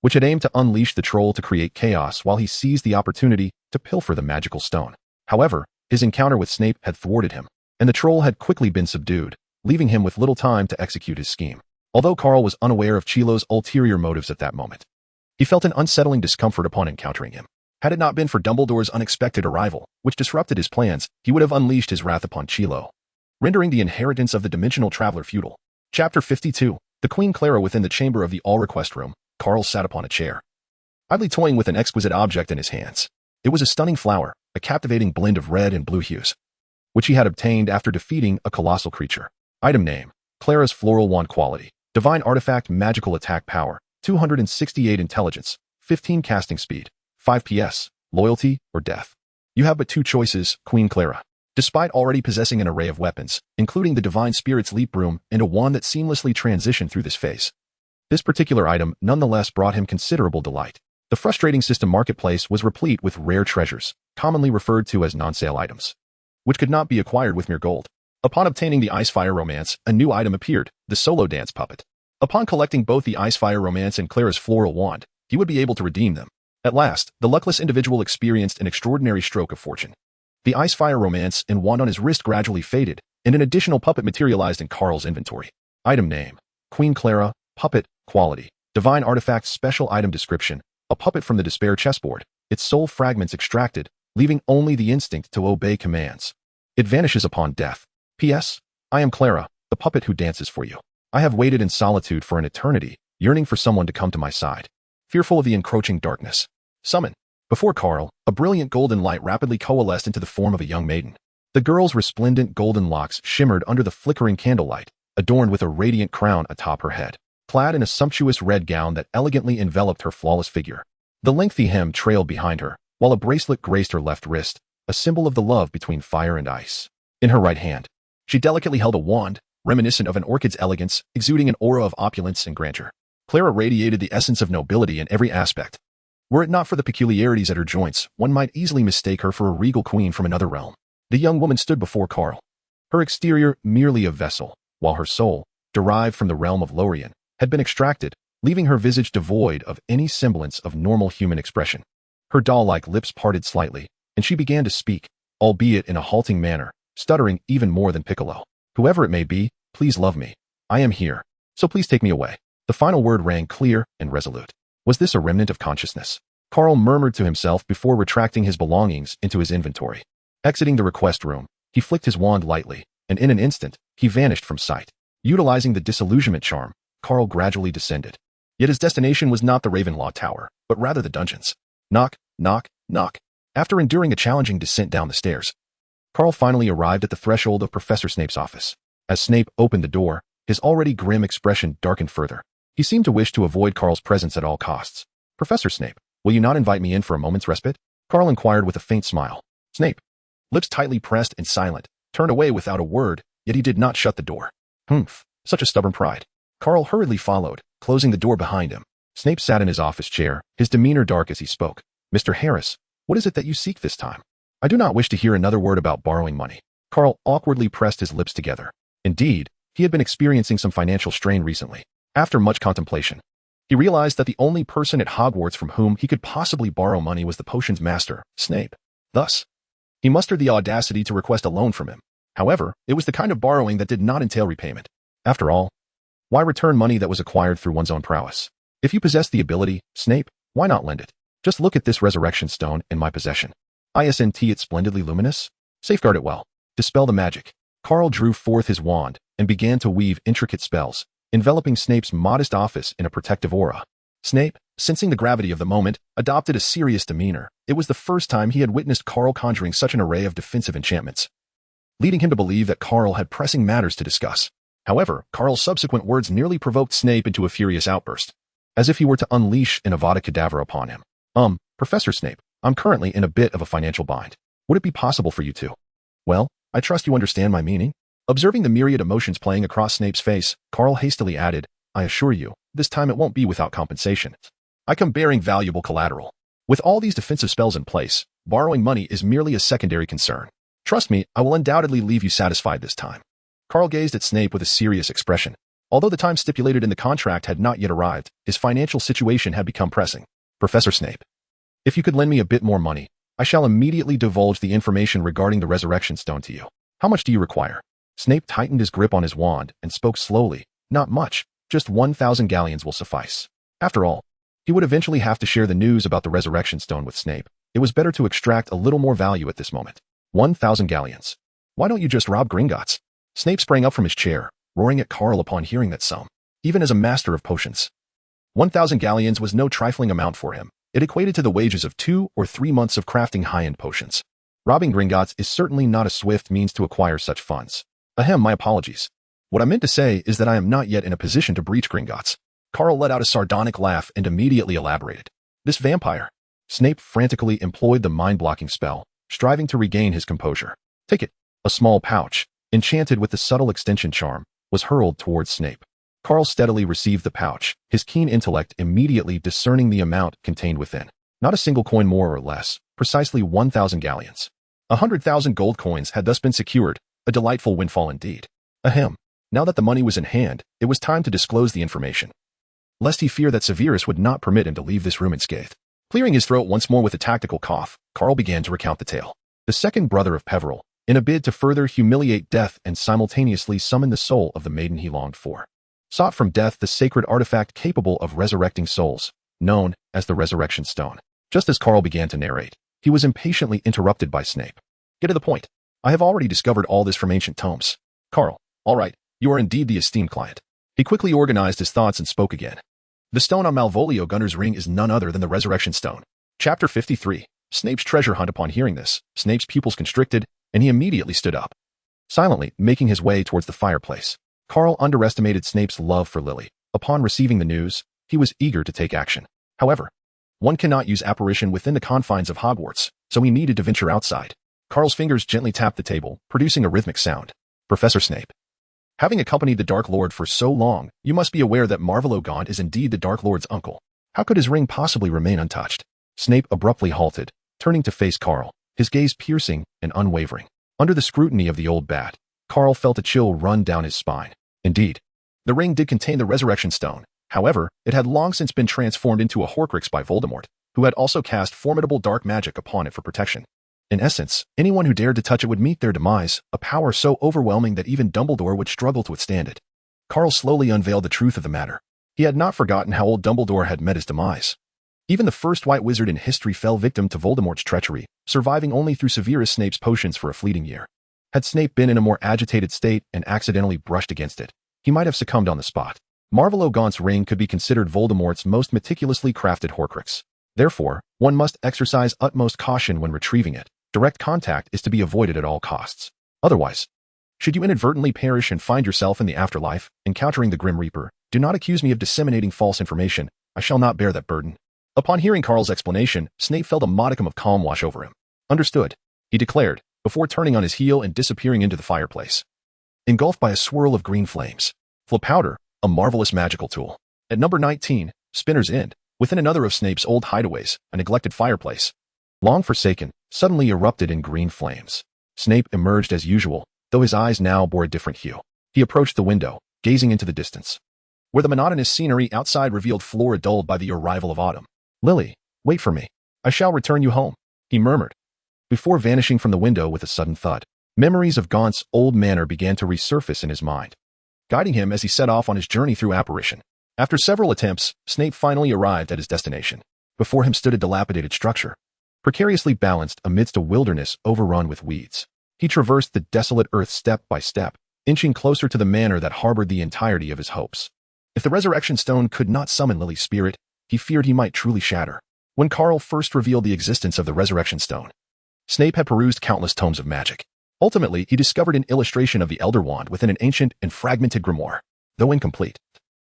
which had aimed to unleash the troll to create chaos while he seized the opportunity to pilfer the magical stone. However, his encounter with Snape had thwarted him, and the troll had quickly been subdued, leaving him with little time to execute his scheme. Although Carl was unaware of Chilo's ulterior motives at that moment, he felt an unsettling discomfort upon encountering him. Had it not been for Dumbledore's unexpected arrival, which disrupted his plans, he would have unleashed his wrath upon Chilo, rendering the inheritance of the dimensional traveler futile. Chapter 52. The Queen Clara. Within the chamber of the all-request room, Carl sat upon a chair, idly toying with an exquisite object in his hands. It was a stunning flower, a captivating blend of red and blue hues, which he had obtained after defeating a colossal creature. Item name: Clara's Floral Wand. Quality: Divine Artifact. Magical Attack Power: 268 Intelligence, 15 Casting Speed, 5 PS, Loyalty or Death. You have but two choices, Queen Clara. Despite already possessing an array of weapons, including the Divine Spirit's Leap Broom and a wand that seamlessly transitioned through this phase, this particular item nonetheless brought him considerable delight. The frustrating system marketplace was replete with rare treasures, commonly referred to as non-sale items, which could not be acquired with mere gold. Upon obtaining the Icefire Romance, a new item appeared, the Solo Dance Puppet. Upon collecting both the Icefire Romance and Clara's Floral Wand, he would be able to redeem them. At last, the luckless individual experienced an extraordinary stroke of fortune. The Icefire Romance and wand on his wrist gradually faded, and an additional puppet materialized in Carl's inventory. Item name: Queen Clara. Puppet. Quality: Divine Artifact. Special Item Description: a puppet from the Despair chessboard, its soul fragments extracted, leaving only the instinct to obey commands. It vanishes upon death. P.S. I am Clara, the puppet who dances for you. I have waited in solitude for an eternity, yearning for someone to come to my side, fearful of the encroaching darkness. Summon. Before Carl, a brilliant golden light rapidly coalesced into the form of a young maiden. The girl's resplendent golden locks shimmered under the flickering candlelight, adorned with a radiant crown atop her head, clad in a sumptuous red gown that elegantly enveloped her flawless figure. The lengthy hem trailed behind her, while a bracelet graced her left wrist, a symbol of the love between fire and ice. In her right hand, she delicately held a wand, reminiscent of an orchid's elegance, exuding an aura of opulence and grandeur. Clara radiated the essence of nobility in every aspect. Were it not for the peculiarities at her joints, one might easily mistake her for a regal queen from another realm. The young woman stood before Carl, her exterior merely a vessel, while her soul, derived from the realm of Lorien, had been extracted, leaving her visage devoid of any semblance of normal human expression. Her doll-like lips parted slightly, and she began to speak, albeit in a halting manner, stuttering even more than Piccolo. Whoever it may be, please love me. I am here, so please take me away. The final word rang clear and resolute. Was this a remnant of consciousness? Carl murmured to himself before retracting his belongings into his inventory. Exiting the request room, he flicked his wand lightly, and in an instant, he vanished from sight. Utilizing the disillusionment charm, Carl gradually descended. Yet his destination was not the Ravenlaw Tower, but rather the dungeons. Knock, knock, knock. After enduring a challenging descent down the stairs, Carl finally arrived at the threshold of Professor Snape's office. As Snape opened the door, his already grim expression darkened further. He seemed to wish to avoid Carl's presence at all costs. Professor Snape, will you not invite me in for a moment's respite? Carl inquired with a faint smile. Snape, lips tightly pressed and silent, turned away without a word, yet he did not shut the door. Humph, such a stubborn pride. Carl hurriedly followed, closing the door behind him. Snape sat in his office chair, his demeanor dark as he spoke. Mr. Harris, what is it that you seek this time? I do not wish to hear another word about borrowing money. Carl awkwardly pressed his lips together. Indeed, he had been experiencing some financial strain recently. After much contemplation, he realized that the only person at Hogwarts from whom he could possibly borrow money was the potions master, Snape. Thus, he mustered the audacity to request a loan from him. However, it was the kind of borrowing that did not entail repayment. After all, why return money that was acquired through one's own prowess? If you possess the ability, Snape, why not lend it? Just look at this resurrection stone in my possession. Isn't it splendidly luminous? Safeguard it well. Dispel the magic. Carl drew forth his wand and began to weave intricate spells, enveloping Snape's modest office in a protective aura. Snape, sensing the gravity of the moment, adopted a serious demeanor. It was the first time he had witnessed Carl conjuring such an array of defensive enchantments, leading him to believe that Carl had pressing matters to discuss. However, Carl's subsequent words nearly provoked Snape into a furious outburst, as if he were to unleash an Avada Kedavra upon him. Professor Snape, I'm currently in a bit of a financial bind. Would it be possible for you to? Well, I trust you understand my meaning. Observing the myriad emotions playing across Snape's face, Carl hastily added, I assure you, this time it won't be without compensation. I come bearing valuable collateral. With all these defensive spells in place, borrowing money is merely a secondary concern. Trust me, I will undoubtedly leave you satisfied this time. Carl gazed at Snape with a serious expression. Although the time stipulated in the contract had not yet arrived, his financial situation had become pressing. Professor Snape, if you could lend me a bit more money, I shall immediately divulge the information regarding the resurrection stone to you. How much do you require? Snape tightened his grip on his wand and spoke slowly. Not much, just 1,000 galleons will suffice. After all, he would eventually have to share the news about the resurrection stone with Snape. It was better to extract a little more value at this moment. 1,000 galleons. Why don't you just rob Gringotts? Snape sprang up from his chair, roaring at Carl upon hearing that sum. Even as a master of potions, 1,000 galleons was no trifling amount for him. It equated to the wages of 2 or 3 months of crafting high-end potions. Robbing Gringotts is certainly not a swift means to acquire such funds. My apologies. What I meant to say is that I am not yet in a position to breach Gringotts. Carl let out a sardonic laugh and immediately elaborated. This vampire. Snape frantically employed the mind-blocking spell, striving to regain his composure. Take it. A small pouch, enchanted with the subtle extension charm, was hurled towards Snape. Carl steadily received the pouch, his keen intellect immediately discerning the amount contained within. Not a single coin more or less, precisely 1,000 galleons. 100,000 gold coins had thus been secured, a delightful windfall indeed. Now that the money was in hand, it was time to disclose the information, lest he fear that Severus would not permit him to leave this room unscathed. Clearing his throat once more with a tactical cough, Carl began to recount the tale. The second brother of Peveril, in a bid to further humiliate death and simultaneously summon the soul of the maiden he longed for, sought from death the sacred artifact capable of resurrecting souls, known as the Resurrection Stone. Just as Carl began to narrate, he was impatiently interrupted by Snape. Get to the point. I have already discovered all this from ancient tomes. Carl, all right, you are indeed the esteemed client. He quickly organized his thoughts and spoke again. The stone on Malvolio Gunner's ring is none other than the Resurrection Stone. Chapter 53. Snape's treasure hunt. Upon hearing this, Snape's pupils constricted, and he immediately stood up, silently making his way towards the fireplace. Carl underestimated Snape's love for Lily. Upon receiving the news, he was eager to take action. However, one cannot use apparition within the confines of Hogwarts, so he needed to venture outside. Carl's fingers gently tapped the table, producing a rhythmic sound. Professor Snape, having accompanied the Dark Lord for so long, you must be aware that Marvolo Gaunt is indeed the Dark Lord's uncle. How could his ring possibly remain untouched? Snape abruptly halted, turning to face Carl, his gaze piercing and unwavering. Under the scrutiny of the old bat, Carl felt a chill run down his spine. Indeed, the ring did contain the Resurrection Stone. However, it had long since been transformed into a Horcrux by Voldemort, who had also cast formidable dark magic upon it for protection. In essence, anyone who dared to touch it would meet their demise, a power so overwhelming that even Dumbledore would struggle to withstand it. Carl slowly unveiled the truth of the matter. He had not forgotten how old Dumbledore had met his demise. Even the first white wizard in history fell victim to Voldemort's treachery, surviving only through Severus Snape's potions for a fleeting year. Had Snape been in a more agitated state and accidentally brushed against it, he might have succumbed on the spot. Marvolo Gaunt's ring could be considered Voldemort's most meticulously crafted Horcrux. Therefore, one must exercise utmost caution when retrieving it. Direct contact is to be avoided at all costs. Otherwise, should you inadvertently perish and find yourself in the afterlife, encountering the Grim Reaper, do not accuse me of disseminating false information. I shall not bear that burden. Upon hearing Carl's explanation, Snape felt a modicum of calm wash over him. Understood, he declared, before turning on his heel and disappearing into the fireplace, engulfed by a swirl of green flames. Flipowder, a marvelous magical tool. At number 19, Spinner's End, within another of Snape's old hideaways, a neglected fireplace, long forsaken, suddenly erupted in green flames. Snape emerged as usual, though his eyes now bore a different hue. He approached the window, gazing into the distance, where the monotonous scenery outside revealed flora dulled by the arrival of autumn. "Lily, wait for me. I shall return you home," he murmured, before vanishing from the window with a sudden thud. Memories of Gaunt's old manor began to resurface in his mind, guiding him as he set off on his journey through apparition. After several attempts, Snape finally arrived at his destination. Before him stood a dilapidated structure, precariously balanced amidst a wilderness overrun with weeds. He traversed the desolate earth step by step, inching closer to the manor that harbored the entirety of his hopes. If the resurrection stone could not summon Lily's spirit, he feared he might truly shatter. When Quirrell first revealed the existence of the resurrection stone, Snape had perused countless tomes of magic. Ultimately, he discovered an illustration of the Elder Wand within an ancient and fragmented grimoire. Though incomplete,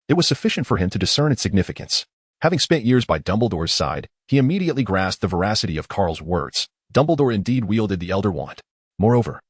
it was sufficient for him to discern its significance. Having spent years by Dumbledore's side, he immediately grasped the veracity of Quirrell's words. Dumbledore indeed wielded the Elder Wand. Moreover,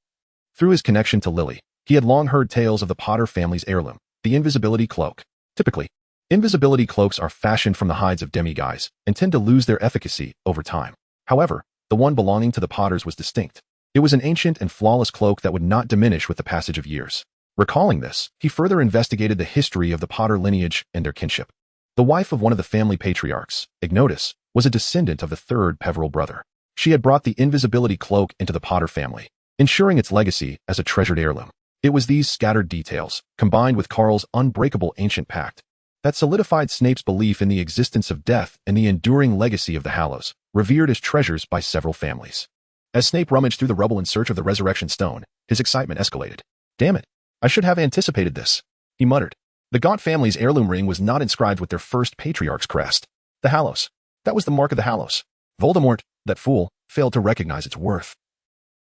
through his connection to Lily, he had long heard tales of the Potter family's heirloom, the invisibility cloak. Typically, invisibility cloaks are fashioned from the hides of demiguises and tend to lose their efficacy over time. However, the one belonging to the Potters was distinct. It was an ancient and flawless cloak that would not diminish with the passage of years. Recalling this, he further investigated the history of the Potter lineage and their kinship. The wife of one of the family patriarchs, Ignotus, was a descendant of the third Peverell brother. She had brought the invisibility cloak into the Potter family, ensuring its legacy as a treasured heirloom. It was these scattered details, combined with Quirrell's unbreakable ancient pact, that solidified Snape's belief in the existence of death and the enduring legacy of the Hallows, revered as treasures by several families. As Snape rummaged through the rubble in search of the resurrection stone, his excitement escalated. "Damn it, I should have anticipated this," he muttered. The Gaunt family's heirloom ring was not inscribed with their first patriarch's crest. The Hallows. That was the mark of the Hallows. Voldemort, that fool, failed to recognize its worth,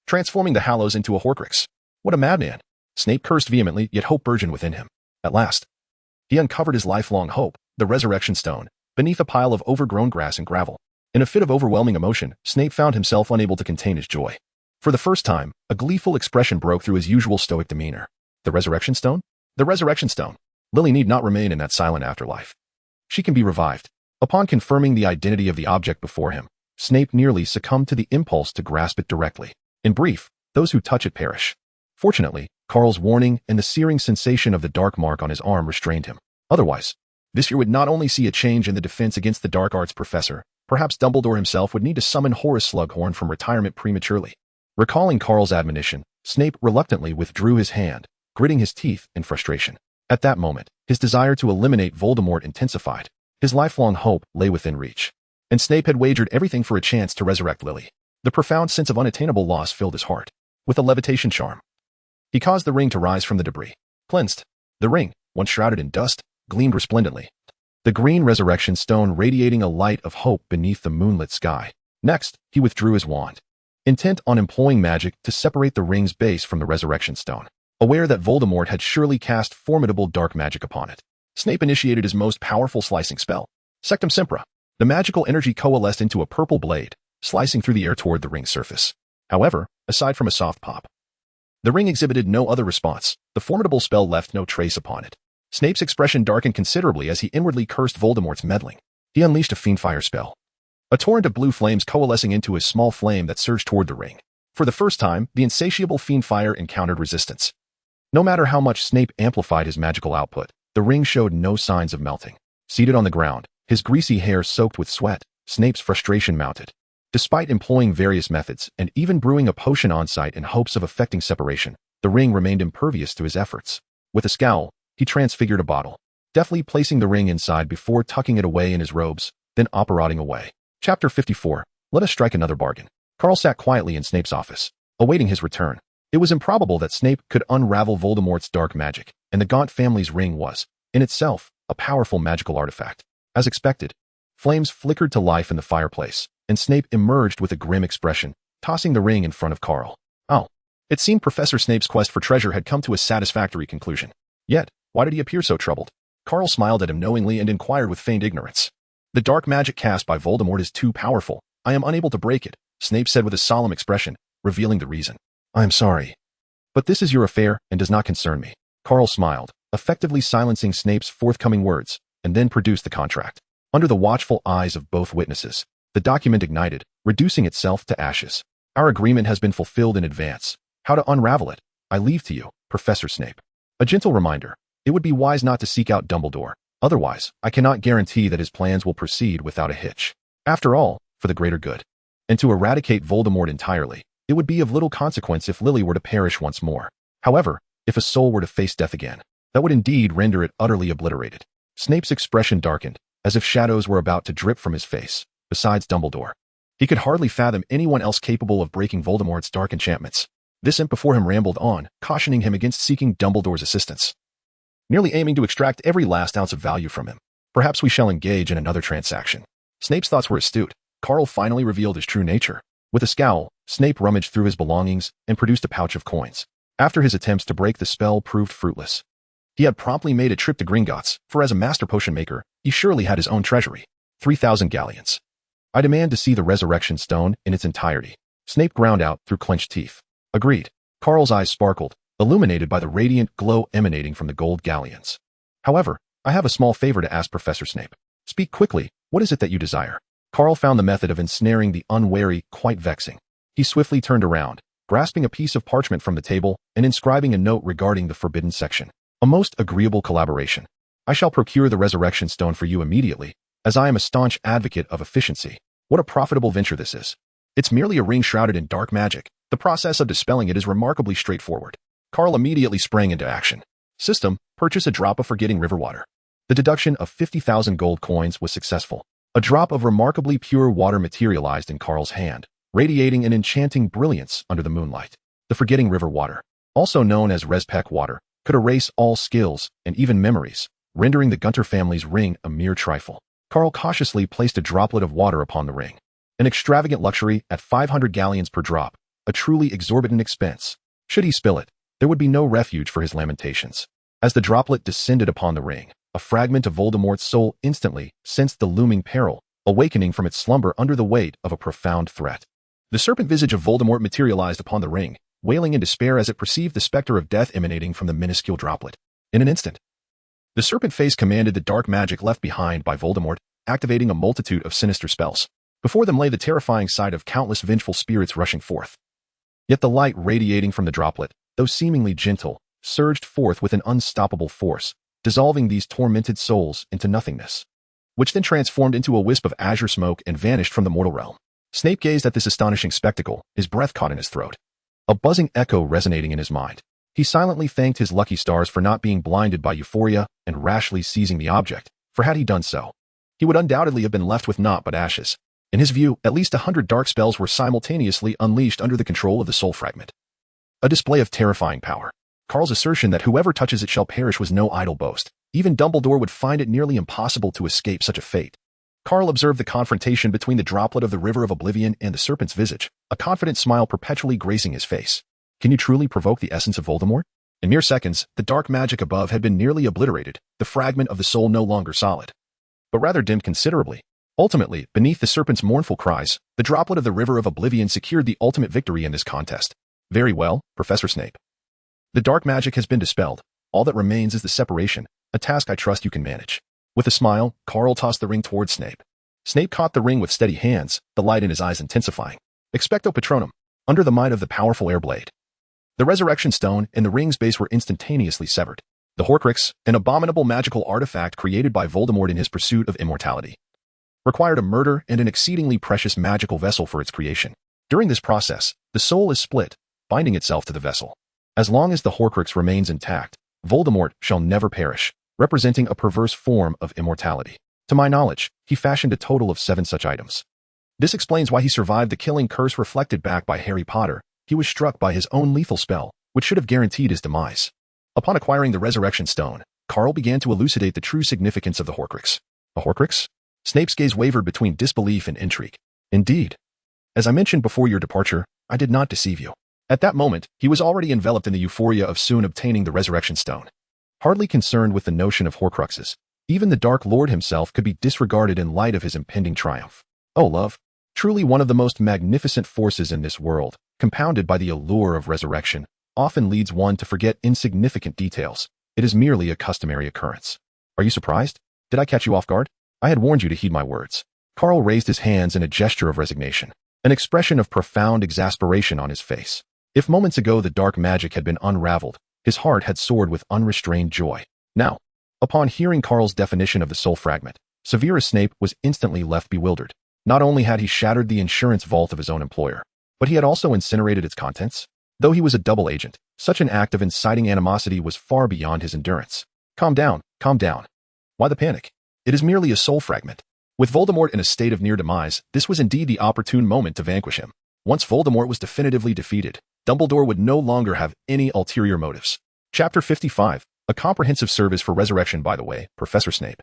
transforming the Hallows into a Horcrux. What a madman! Snape cursed vehemently, yet hope burgeoned within him. At last, he uncovered his lifelong hope, the resurrection stone, beneath a pile of overgrown grass and gravel. In a fit of overwhelming emotion, Snape found himself unable to contain his joy. For the first time, a gleeful expression broke through his usual stoic demeanor. The resurrection stone? The resurrection stone. Lily need not remain in that silent afterlife. She can be revived. Upon confirming the identity of the object before him, Snape nearly succumbed to the impulse to grasp it directly. In brief, those who touch it perish. Fortunately, Quirrell's warning and the searing sensation of the dark mark on his arm restrained him. Otherwise, this year would not only see a change in the defense against the dark arts professor, perhaps Dumbledore himself would need to summon Horace Slughorn from retirement prematurely. Recalling Quirrell's admonition, Snape reluctantly withdrew his hand, gritting his teeth in frustration. At that moment, his desire to eliminate Voldemort intensified. His lifelong hope lay within reach, and Snape had wagered everything for a chance to resurrect Lily. The profound sense of unattainable loss filled his heart. With a levitation charm, he caused the ring to rise from the debris. Cleansed, the ring, once shrouded in dust, gleamed resplendently, the green resurrection stone radiating a light of hope beneath the moonlit sky. Next, he withdrew his wand, intent on employing magic to separate the ring's base from the resurrection stone. Aware that Voldemort had surely cast formidable dark magic upon it, Snape initiated his most powerful slicing spell, Sectum Sempra. The magical energy coalesced into a purple blade, slicing through the air toward the ring's surface. However, aside from a soft pop, the ring exhibited no other response. The formidable spell left no trace upon it. Snape's expression darkened considerably as he inwardly cursed Voldemort's meddling. He unleashed a fiend-fire spell, a torrent of blue flames coalescing into a small flame that surged toward the ring. For the first time, the insatiable fiend-fire encountered resistance. No matter how much Snape amplified his magical output, the ring showed no signs of melting. Seated on the ground, his greasy hair soaked with sweat, Snape's frustration mounted. Despite employing various methods and even brewing a potion on-site in hopes of effecting separation, the ring remained impervious to his efforts. With a scowl, he transfigured a bottle, deftly placing the ring inside before tucking it away in his robes, then operating away. Chapter 54. Let us strike another bargain. Quirrell sat quietly in Snape's office, awaiting his return. It was improbable that Snape could unravel Voldemort's dark magic, and the Gaunt family's ring was, in itself, a powerful magical artifact. As expected, flames flickered to life in the fireplace, and Snape emerged with a grim expression, tossing the ring in front of Quirrell. Oh. It seemed Professor Snape's quest for treasure had come to a satisfactory conclusion. Yet, why did he appear so troubled? Quirrell smiled at him knowingly and inquired with feigned ignorance. The dark magic cast by Voldemort is too powerful. I am unable to break it, Snape said with a solemn expression, revealing the reason. I am sorry, but this is your affair and does not concern me. Quirrell smiled, effectively silencing Snape's forthcoming words, and then produced the contract. Under the watchful eyes of both witnesses, the document ignited, reducing itself to ashes. Our agreement has been fulfilled in advance. How to unravel it, I leave to you, Professor Snape. A gentle reminder, it would be wise not to seek out Dumbledore. Otherwise, I cannot guarantee that his plans will proceed without a hitch. After all, for the greater good. And to eradicate Voldemort entirely, it would be of little consequence if Lily were to perish once more. However, if a soul were to face death again, that would indeed render it utterly obliterated. Snape's expression darkened, as if shadows were about to drip from his face. Besides Dumbledore, he could hardly fathom anyone else capable of breaking Voldemort's dark enchantments. This imp before him rambled on, cautioning him against seeking Dumbledore's assistance, nearly aiming to extract every last ounce of value from him. Perhaps we shall engage in another transaction. Snape's thoughts were astute. Carl finally revealed his true nature. With a scowl, Snape rummaged through his belongings and produced a pouch of coins. After his attempts to break the spell proved fruitless, he had promptly made a trip to Gringotts, for as a master potion maker, he surely had his own treasury. 3,000 galleons. I demand to see the resurrection stone in its entirety. Snape ground out through clenched teeth. Agreed. Carl's eyes sparkled, illuminated by the radiant glow emanating from the gold galleons. However, I have a small favor to ask Professor Snape. Speak quickly, what is it that you desire? Carl found the method of ensnaring the unwary quite vexing. He swiftly turned around, grasping a piece of parchment from the table and inscribing a note regarding the forbidden section. A most agreeable collaboration. I shall procure the resurrection stone for you immediately, as I am a staunch advocate of efficiency. What a profitable venture this is. It's merely a ring shrouded in dark magic. The process of dispelling it is remarkably straightforward. Carl immediately sprang into action. System, purchase a drop of forgetting river water. The deduction of 50,000 gold coins was successful. A drop of remarkably pure water materialized in Carl's hand, radiating an enchanting brilliance under the moonlight. The forgetting river water, also known as Respec water, could erase all skills and even memories, rendering the Gunter family's ring a mere trifle. Carl cautiously placed a droplet of water upon the ring. An extravagant luxury at 500 galleons per drop, a truly exorbitant expense. Should he spill it, there would be no refuge for his lamentations. As the droplet descended upon the ring, a fragment of Voldemort's soul instantly sensed the looming peril, awakening from its slumber under the weight of a profound threat. The serpent visage of Voldemort materialized upon the ring, wailing in despair as it perceived the specter of death emanating from the minuscule droplet. In an instant, the serpent face commanded the dark magic left behind by Voldemort, activating a multitude of sinister spells. Before them lay the terrifying sight of countless vengeful spirits rushing forth. Yet the light radiating from the droplet, though seemingly gentle, surged forth with an unstoppable force, dissolving these tormented souls into nothingness, which then transformed into a wisp of azure smoke and vanished from the mortal realm. Snape gazed at this astonishing spectacle, his breath caught in his throat, a buzzing echo resonating in his mind. He silently thanked his lucky stars for not being blinded by euphoria and rashly seizing the object, for had he done so, he would undoubtedly have been left with naught but ashes. In his view, at least 100 dark spells were simultaneously unleashed under the control of the soul fragment. A display of terrifying power. Carl's assertion that whoever touches it shall perish was no idle boast. Even Dumbledore would find it nearly impossible to escape such a fate. Carl observed the confrontation between the droplet of the River of Oblivion and the serpent's visage, a confident smile perpetually gracing his face. Can you truly provoke the essence of Voldemort? In mere seconds, the dark magic above had been nearly obliterated, the fragment of the soul no longer solid, but rather dimmed considerably. Ultimately, beneath the serpent's mournful cries, the droplet of the River of Oblivion secured the ultimate victory in this contest. Very well, Professor Snape. The dark magic has been dispelled. All that remains is the separation, a task I trust you can manage. With a smile, Carl tossed the ring towards Snape. Snape caught the ring with steady hands, the light in his eyes intensifying. Expecto Patronum, under the might of the powerful air blade. The resurrection stone and the ring's base were instantaneously severed. The Horcrux, an abominable magical artifact created by Voldemort in his pursuit of immortality, required a murder and an exceedingly precious magical vessel for its creation. During this process, the soul is split, binding itself to the vessel. As long as the Horcrux remains intact, Voldemort shall never perish, representing a perverse form of immortality. To my knowledge, he fashioned a total of 7 such items. This explains why he survived the killing curse reflected back by Harry Potter. He was struck by his own lethal spell, which should have guaranteed his demise. Upon acquiring the resurrection stone, Carl began to elucidate the true significance of the Horcrux. A Horcrux? Snape's gaze wavered between disbelief and intrigue. Indeed. As I mentioned before your departure, I did not deceive you. At that moment, he was already enveloped in the euphoria of soon obtaining the resurrection stone. Hardly concerned with the notion of Horcruxes, even the Dark Lord himself could be disregarded in light of his impending triumph. Oh, love. Truly one of the most magnificent forces in this world, compounded by the allure of resurrection, often leads one to forget insignificant details. It is merely a customary occurrence. Are you surprised? Did I catch you off guard? I had warned you to heed my words. Carl raised his hands in a gesture of resignation. an expression of profound exasperation on his face. If moments ago the dark magic had been unraveled, his heart had soared with unrestrained joy. Now, upon hearing Carl's definition of the soul fragment, Severus Snape was instantly left bewildered. Not only had he shattered the insurance vault of his own employer, but he had also incinerated its contents. Though he was a double agent, such an act of inciting animosity was far beyond his endurance. Calm down, calm down. Why the panic? It is merely a soul fragment. With Voldemort in a state of near demise, this was indeed the opportune moment to vanquish him. Once Voldemort was definitively defeated, Dumbledore would no longer have any ulterior motives. Chapter 55, a comprehensive service for resurrection. By the way, Professor Snape.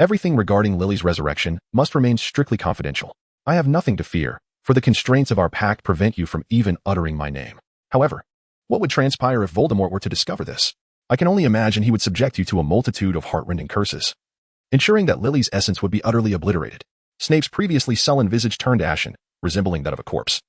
Everything regarding Lily's resurrection must remain strictly confidential. I have nothing to fear, for the constraints of our pact prevent you from even uttering my name. However, what would transpire if Voldemort were to discover this? I can only imagine he would subject you to a multitude of heartrending curses, ensuring that Lily's essence would be utterly obliterated. Snape's previously sullen visage turned ashen, resembling that of a corpse,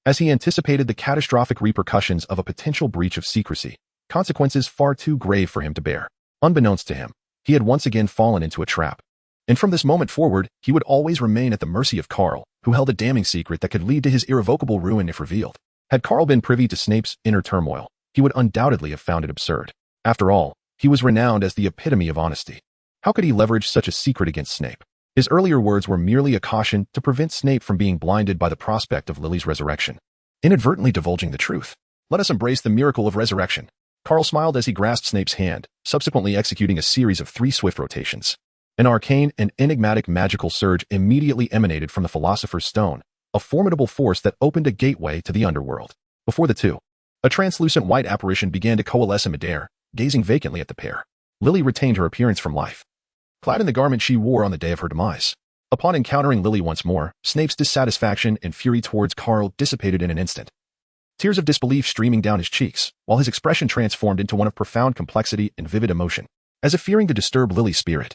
as he anticipated the catastrophic repercussions of a potential breach of secrecy, consequences far too grave for him to bear. Unbeknownst to him, he had once again fallen into a trap, and from this moment forward, he would always remain at the mercy of Carl, who held a damning secret that could lead to his irrevocable ruin if revealed. Had Carl been privy to Snape's inner turmoil, he would undoubtedly have found it absurd. After all, he was renowned as the epitome of honesty. How could he leverage such a secret against Snape? His earlier words were merely a caution to prevent Snape from being blinded by the prospect of Lily's resurrection, inadvertently divulging the truth. Let us embrace the miracle of resurrection. Carl smiled as he grasped Snape's hand, subsequently executing a series of 3 swift rotations. An arcane and enigmatic magical surge immediately emanated from the Philosopher's Stone, a formidable force that opened a gateway to the underworld. Before the two, a translucent white apparition began to coalesce in midair, gazing vacantly at the pair. Lily retained her appearance from life, clad in the garment she wore on the day of her demise. Upon encountering Lily once more, Snape's dissatisfaction and fury towards Carl dissipated in an instant. Tears of disbelief streaming down his cheeks, while his expression transformed into one of profound complexity and vivid emotion. As if fearing to disturb Lily's spirit,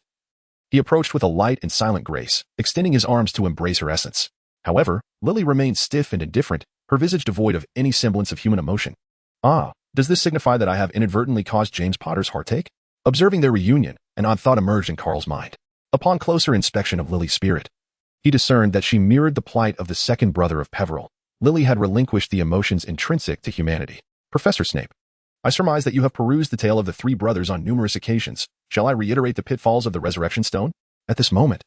he approached with a light and silent grace, extending his arms to embrace her essence. However, Lily remained stiff and indifferent, her visage devoid of any semblance of human emotion. Ah, does this signify that I have inadvertently caused James Potter's heartache? Observing their reunion, an odd thought emerged in Carl's mind. Upon closer inspection of Lily's spirit, he discerned that she mirrored the plight of the second brother of Peveril. Lily had relinquished the emotions intrinsic to humanity. Professor Snape, I surmise that you have perused the tale of the 3 brothers on numerous occasions. Shall I reiterate the pitfalls of the Resurrection Stone? At this moment,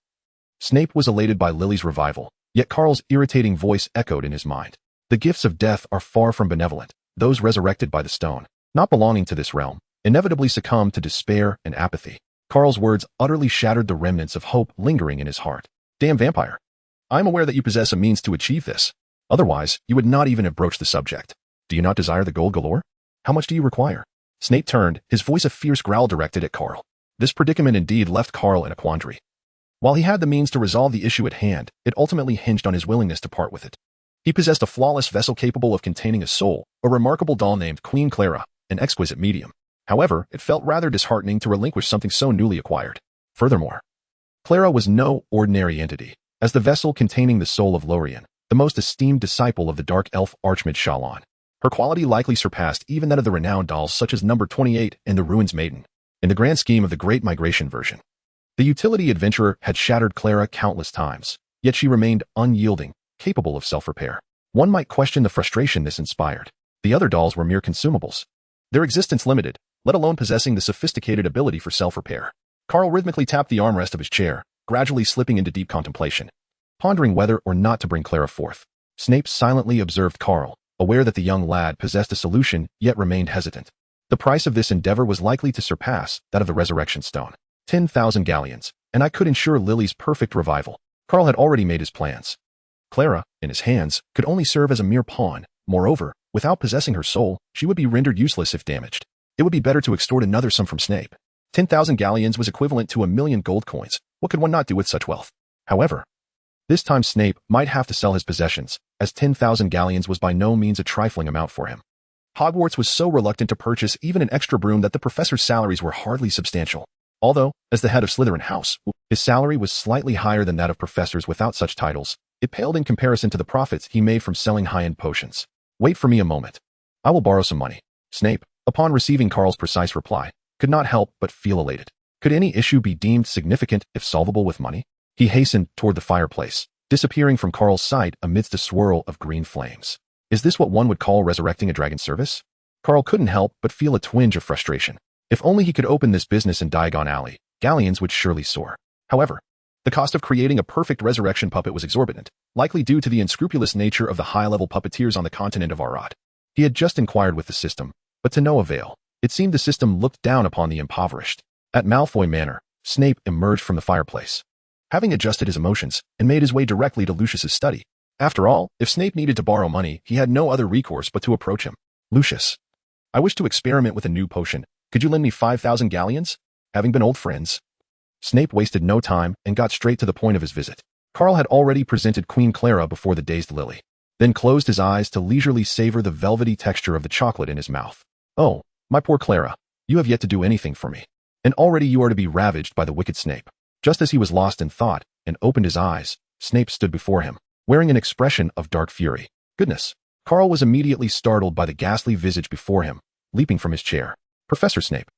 Snape was elated by Lily's revival, yet Carl's irritating voice echoed in his mind. The gifts of death are far from benevolent. Those resurrected by the stone, not belonging to this realm, inevitably succumb to despair and apathy. Carl's words utterly shattered the remnants of hope lingering in his heart. Damn vampire. I am aware that you possess a means to achieve this. Otherwise, you would not even have broached the subject. Do you not desire the gold galore? How much do you require? Snape turned, his voice a fierce growl directed at Carl. This predicament indeed left Carl in a quandary. While he had the means to resolve the issue at hand, it ultimately hinged on his willingness to part with it. He possessed a flawless vessel capable of containing a soul, a remarkable doll named Queen Clara, an exquisite medium. However, it felt rather disheartening to relinquish something so newly acquired. Furthermore, Clara was no ordinary entity. As the vessel containing the soul of Lorien, the most esteemed disciple of the dark elf Archmage Shalon, her quality likely surpassed even that of the renowned dolls such as Number 28 and the Ruins Maiden. In the grand scheme of the Great Migration version, the utility adventurer had shattered Clara countless times, yet she remained unyielding, capable of self-repair. One might question the frustration this inspired. The other dolls were mere consumables, their existence limited, let alone possessing the sophisticated ability for self-repair. Carl rhythmically tapped the armrest of his chair, gradually slipping into deep contemplation, pondering whether or not to bring Clara forth. Snape silently observed Carl, aware that the young lad possessed a solution yet remained hesitant. The price of this endeavor was likely to surpass that of the Resurrection Stone. 10,000 galleons, and I could ensure Lily's perfect revival. Carl had already made his plans. Clara, in his hands, could only serve as a mere pawn. Moreover, without possessing her soul, she would be rendered useless if damaged. It would be better to extort another sum from Snape. 10,000 galleons was equivalent to 1,000,000 gold coins. What could one not do with such wealth? However, this time Snape might have to sell his possessions, as 10,000 galleons was by no means a trifling amount for him. Hogwarts was so reluctant to purchase even an extra broom that the professor's salaries were hardly substantial. Although, as the head of Slytherin House, his salary was slightly higher than that of professors without such titles, it paled in comparison to the profits he made from selling high-end potions. Wait for me a moment. I will borrow some money. Snape, upon receiving Carl's precise reply, could not help but feel elated. Could any issue be deemed significant if solvable with money? He hastened toward the fireplace, disappearing from Carl's sight amidst a swirl of green flames. Is this what one would call resurrecting a dragon service? Carl couldn't help but feel a twinge of frustration. If only he could open this business in Diagon Alley, galleons would surely soar. However, the cost of creating a perfect resurrection puppet was exorbitant, likely due to the unscrupulous nature of the high-level puppeteers on the continent of Arad. He had just inquired with the system, but to no avail. It seemed the system looked down upon the impoverished. At Malfoy Manor, Snape emerged from the fireplace, having adjusted his emotions, and made his way directly to Lucius's study. After all, if Snape needed to borrow money, he had no other recourse but to approach him. Lucius, I wish to experiment with a new potion. Could you lend me 5,000 galleons? Having been old friends, Snape wasted no time and got straight to the point of his visit. Carl had already presented Queen Clara before the dazed Lily, then closed his eyes to leisurely savor the velvety texture of the chocolate in his mouth. Oh, my poor Clara, you have yet to do anything for me, and already you are to be ravaged by the wicked Snape. Just as he was lost in thought and opened his eyes, Snape stood before him, wearing an expression of dark fury. Goodness! Carl was immediately startled by the ghastly visage before him, leaping from his chair. Professor Snape,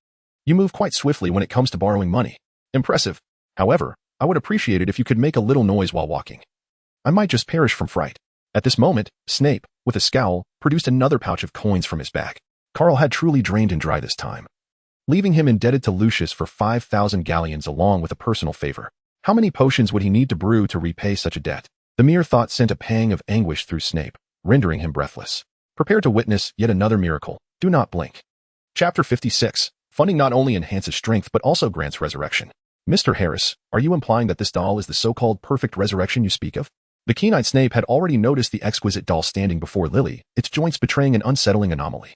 you move quite swiftly when it comes to borrowing money. Impressive. However, I would appreciate it if you could make a little noise while walking. I might just perish from fright. At this moment, Snape, with a scowl, produced another pouch of coins from his bag. Carl had truly drained and dry this time, leaving him indebted to Lucius for 5,000 galleons along with a personal favor. How many potions would he need to brew to repay such a debt? The mere thought sent a pang of anguish through Snape, rendering him breathless. Prepare to witness yet another miracle. Do not blink. Chapter 56. Funding not only enhances strength but also grants resurrection. Mr. Harris, are you implying that this doll is the so-called perfect resurrection you speak of? The keen-eyed Snape had already noticed the exquisite doll standing before Lily, its joints betraying an unsettling anomaly.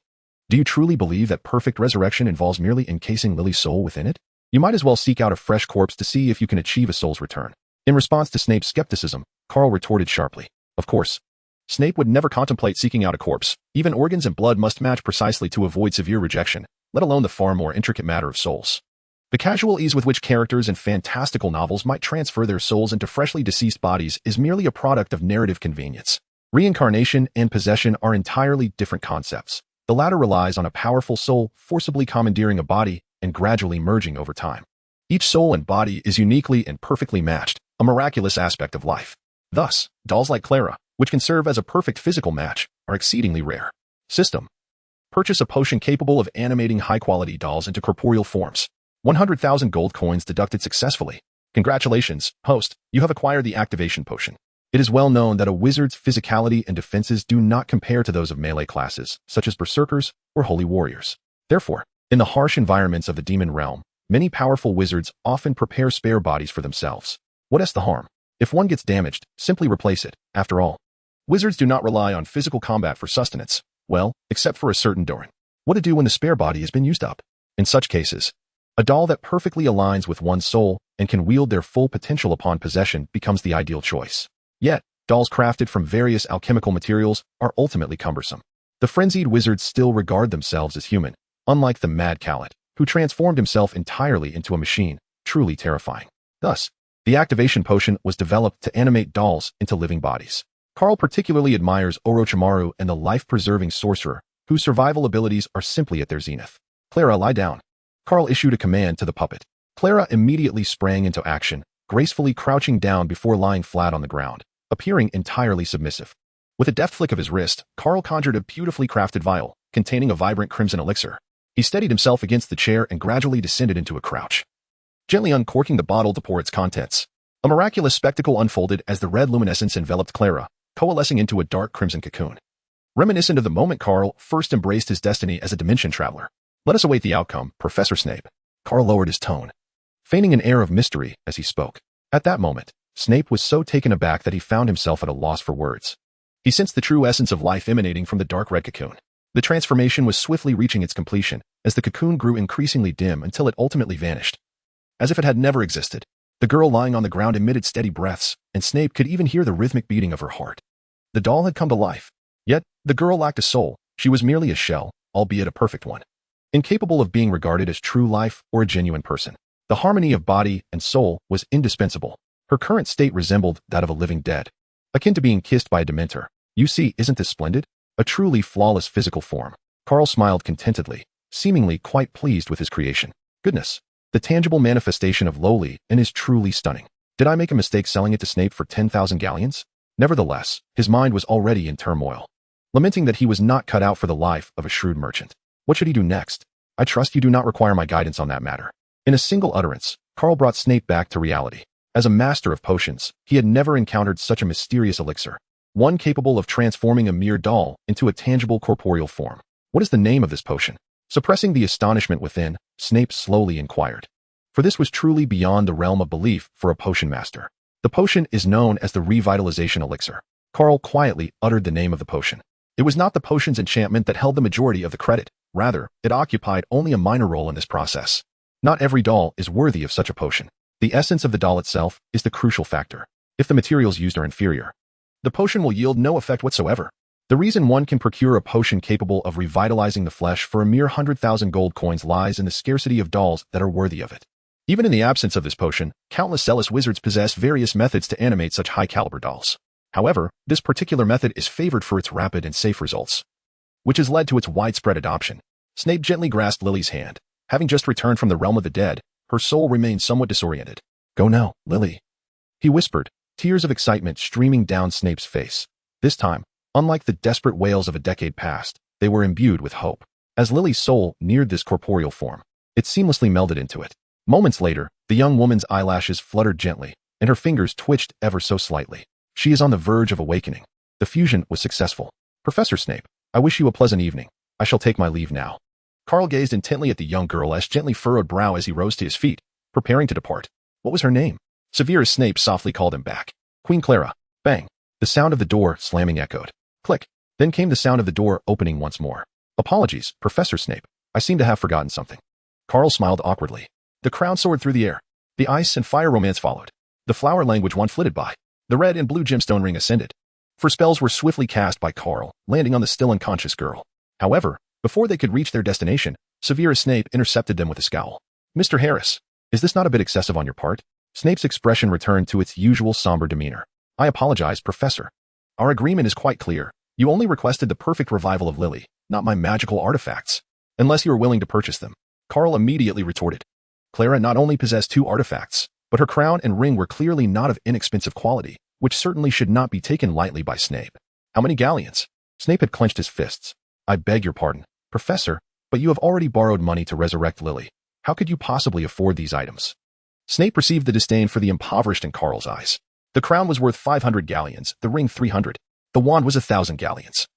Do you truly believe that perfect resurrection involves merely encasing Lily's soul within it? You might as well seek out a fresh corpse to see if you can achieve a soul's return. In response to Snape's skepticism, Carl retorted sharply. Of course. Snape would never contemplate seeking out a corpse. Even organs and blood must match precisely to avoid severe rejection, let alone the far more intricate matter of souls. The casual ease with which characters in fantastical novels might transfer their souls into freshly deceased bodies is merely a product of narrative convenience. Reincarnation and possession are entirely different concepts. The latter relies on a powerful soul forcibly commandeering a body and gradually merging over time. Each soul and body is uniquely and perfectly matched, a miraculous aspect of life. Thus, dolls like Clara, which can serve as a perfect physical match, are exceedingly rare. System. Purchase a potion capable of animating high-quality dolls into corporeal forms. 100,000 gold coins deducted successfully. Congratulations, host, you have acquired the activation potion. It is well known that a wizard's physicality and defenses do not compare to those of melee classes, such as berserkers or holy warriors. Therefore, in the harsh environments of the demon realm, many powerful wizards often prepare spare bodies for themselves. What is the harm? If one gets damaged, simply replace it. After all, wizards do not rely on physical combat for sustenance. Well, except for a certain Doran. What to do when the spare body has been used up? In such cases, a doll that perfectly aligns with one's soul and can wield their full potential upon possession becomes the ideal choice. Yet, dolls crafted from various alchemical materials are ultimately cumbersome. The frenzied wizards still regard themselves as human, unlike the mad Callet, who transformed himself entirely into a machine, truly terrifying. Thus, the activation potion was developed to animate dolls into living bodies. Carl particularly admires Orochimaru and the life-preserving sorcerer, whose survival abilities are simply at their zenith. Clara, lie down. Carl issued a command to the puppet. Clara immediately sprang into action, gracefully crouching down before lying flat on the ground, appearing entirely submissive. With a deft flick of his wrist, Carl conjured a beautifully crafted vial, containing a vibrant crimson elixir. He steadied himself against the chair and gradually descended into a crouch, gently uncorking the bottle to pour its contents. A miraculous spectacle unfolded as the red luminescence enveloped Clara, coalescing into a dark crimson cocoon. Reminiscent of the moment Carl first embraced his destiny as a dimension traveler. Let us await the outcome, Professor Snape. Carl lowered his tone, feigning an air of mystery as he spoke. At that moment, Snape was so taken aback that he found himself at a loss for words. He sensed the true essence of life emanating from the dark red cocoon. The transformation was swiftly reaching its completion as the cocoon grew increasingly dim until it ultimately vanished. As if it had never existed, the girl lying on the ground emitted steady breaths, and Snape could even hear the rhythmic beating of her heart. The doll had come to life. Yet, the girl lacked a soul. She was merely a shell, albeit a perfect one, incapable of being regarded as true life or a genuine person. The harmony of body and soul was indispensable. Her current state resembled that of a living dead, akin to being kissed by a dementor. You see, isn't this splendid? A truly flawless physical form. Carl smiled contentedly, seemingly quite pleased with his creation. Goodness, the tangible manifestation of Lowly and is truly stunning. Did I make a mistake selling it to Snape for 10,000 galleons? Nevertheless, his mind was already in turmoil, lamenting that he was not cut out for the life of a shrewd merchant. What should he do next? I trust you do not require my guidance on that matter. In a single utterance, Carl brought Snape back to reality. As a master of potions, he had never encountered such a mysterious elixir, one capable of transforming a mere doll into a tangible corporeal form. What is the name of this potion? Suppressing the astonishment within, Snape slowly inquired. For this was truly beyond the realm of belief for a potion master. The potion is known as the revitalization elixir. Carl quietly uttered the name of the potion. It was not the potion's enchantment that held the majority of the credit. Rather, it occupied only a minor role in this process. Not every doll is worthy of such a potion. The essence of the doll itself is the crucial factor. If the materials used are inferior, the potion will yield no effect whatsoever. The reason one can procure a potion capable of revitalizing the flesh for a mere 100,000 gold coins lies in the scarcity of dolls that are worthy of it. Even in the absence of this potion, countless zealous wizards possess various methods to animate such high-caliber dolls. However, this particular method is favored for its rapid and safe results, which has led to its widespread adoption. Snape gently grasped Lily's hand. Having just returned from the realm of the dead, her soul remained somewhat disoriented. Go now, Lily, he whispered, tears of excitement streaming down Snape's face. This time, unlike the desperate wails of a decade past, they were imbued with hope. As Lily's soul neared this corporeal form, it seamlessly melded into it. Moments later, the young woman's eyelashes fluttered gently, and her fingers twitched ever so slightly. She is on the verge of awakening. The fusion was successful. Professor Snape, I wish you a pleasant evening. I shall take my leave now. Carl gazed intently at the young girl's gently furrowed brow as he rose to his feet, preparing to depart. What was her name? Severus Snape softly called him back. Queen Clara. Bang. The sound of the door slamming echoed. Click. Then came the sound of the door opening once more. Apologies, Professor Snape. I seem to have forgotten something. Carl smiled awkwardly. The crown soared through the air. The ice and fire romance followed. The flower language wand flitted by. The red and blue gemstone ring ascended. For spells were swiftly cast by Carl, landing on the still unconscious girl. However, before they could reach their destination, Severus Snape intercepted them with a scowl. Mr. Harris, is this not a bit excessive on your part? Snape's expression returned to its usual somber demeanor. I apologize, Professor. Our agreement is quite clear. You only requested the perfect revival of Lily, not my magical artifacts. Unless you are willing to purchase them. Carl immediately retorted. Clara not only possessed 2 artifacts, but her crown and ring were clearly not of inexpensive quality, which certainly should not be taken lightly by Snape. How many galleons? Snape had clenched his fists. I beg your pardon, Professor, but you have already borrowed money to resurrect Lily. How could you possibly afford these items? Snape perceived the disdain for the impoverished in Carl's eyes. The crown was worth 500 galleons, the ring 300, the wand was 1,000 galleons,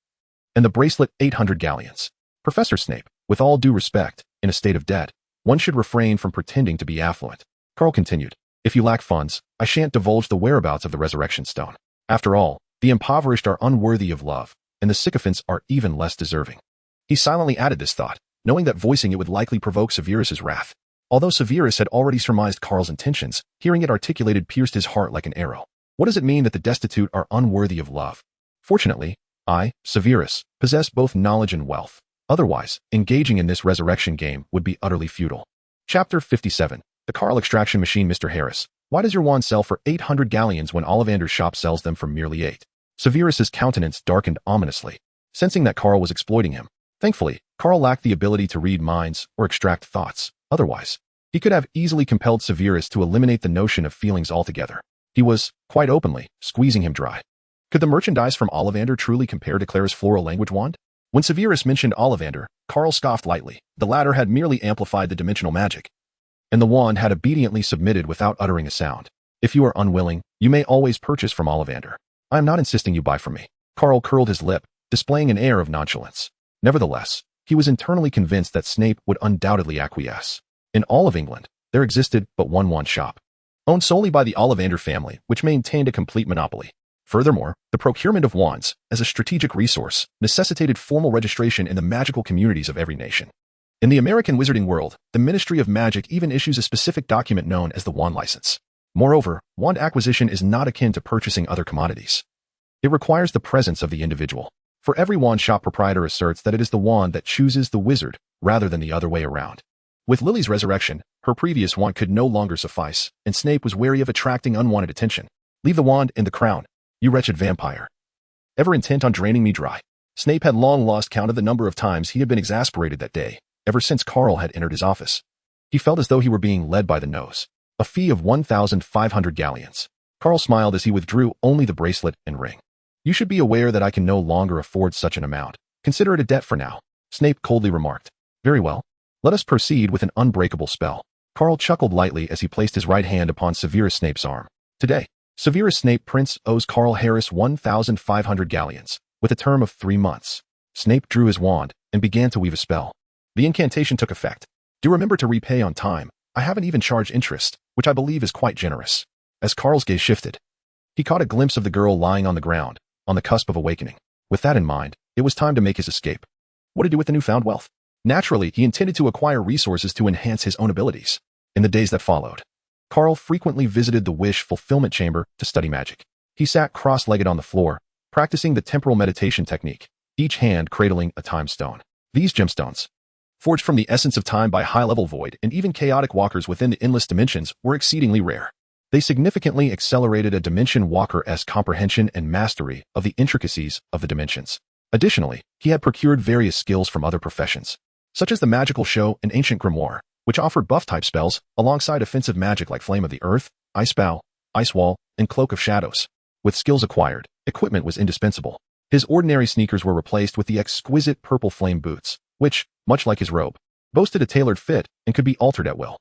and the bracelet 800 galleons. Professor Snape, with all due respect, in a state of debt, one should refrain from pretending to be affluent. Carl continued, if you lack funds, I shan't divulge the whereabouts of the resurrection stone. After all, the impoverished are unworthy of love, and the sycophants are even less deserving. He silently added this thought, knowing that voicing it would likely provoke Severus's wrath. Although Severus had already surmised Carl's intentions, hearing it articulated pierced his heart like an arrow. What does it mean that the destitute are unworthy of love? Fortunately, I, Severus, possess both knowledge and wealth. Otherwise, engaging in this resurrection game would be utterly futile. Chapter 57. The Carl Extraction Machine. Mr. Harris, why does your wand sell for 800 galleons when Ollivander's shop sells them for merely 8? Severus's countenance darkened ominously, sensing that Carl was exploiting him. Thankfully, Carl lacked the ability to read minds or extract thoughts. Otherwise, he could have easily compelled Severus to eliminate the notion of feelings altogether. He was, quite openly, squeezing him dry. Could the merchandise from Ollivander truly compare to Clara's floral language wand? When Severus mentioned Ollivander, Carl scoffed lightly. The latter had merely amplified the dimensional magic, and the wand had obediently submitted without uttering a sound. If you are unwilling, you may always purchase from Ollivander. I am not insisting you buy from me. Carl curled his lip, displaying an air of nonchalance. Nevertheless, he was internally convinced that Snape would undoubtedly acquiesce. In all of England, there existed but one wand shop, owned solely by the Ollivander family, which maintained a complete monopoly. Furthermore, the procurement of wands, as a strategic resource, necessitated formal registration in the magical communities of every nation. In the American wizarding world, the Ministry of Magic even issues a specific document known as the Wand License. Moreover, wand acquisition is not akin to purchasing other commodities. It requires the presence of the individual. For every wand shop proprietor asserts that it is the wand that chooses the wizard, rather than the other way around. With Lily's resurrection, her previous wand could no longer suffice, and Snape was wary of attracting unwanted attention. Leave the wand and the crown, you wretched vampire. Ever intent on draining me dry? Snape had long lost count of the number of times he had been exasperated that day, ever since Carl had entered his office. He felt as though he were being led by the nose. a fee of 1,500 galleons. Carl smiled as he withdrew only the bracelet and ring. You should be aware that I can no longer afford such an amount. Consider it a debt for now, Snape coldly remarked. Very well. Let us proceed with an unbreakable spell. Carl chuckled lightly as he placed his right hand upon Severus Snape's arm. Today, Severus Snape Prince owes Carl Harris 1,500 galleons, with a term of 3 months. Snape drew his wand and began to weave a spell. The incantation took effect. Do remember to repay on time. I haven't even charged interest, which I believe is quite generous. As Carl's gaze shifted, he caught a glimpse of the girl lying on the ground, on the cusp of awakening. With that in mind, it was time to make his escape. What to do with the newfound wealth? Naturally, he intended to acquire resources to enhance his own abilities. In the days that followed, Carl frequently visited the wish fulfillment chamber to study magic. He sat cross-legged on the floor, practicing the temporal meditation technique, each hand cradling a time stone. These gemstones, forged from the essence of time by high-level void and even chaotic walkers within the endless dimensions, were exceedingly rare. They significantly accelerated a dimension walker's comprehension and mastery of the intricacies of the dimensions. Additionally, he had procured various skills from other professions, such as the magical show and ancient grimoire, which offered buff-type spells alongside offensive magic like Flame of the Earth, Ice Bow, Ice Wall, and Cloak of Shadows. With skills acquired, equipment was indispensable. His ordinary sneakers were replaced with the exquisite purple flame boots, which, much like his robe, boasted a tailored fit and could be altered at will.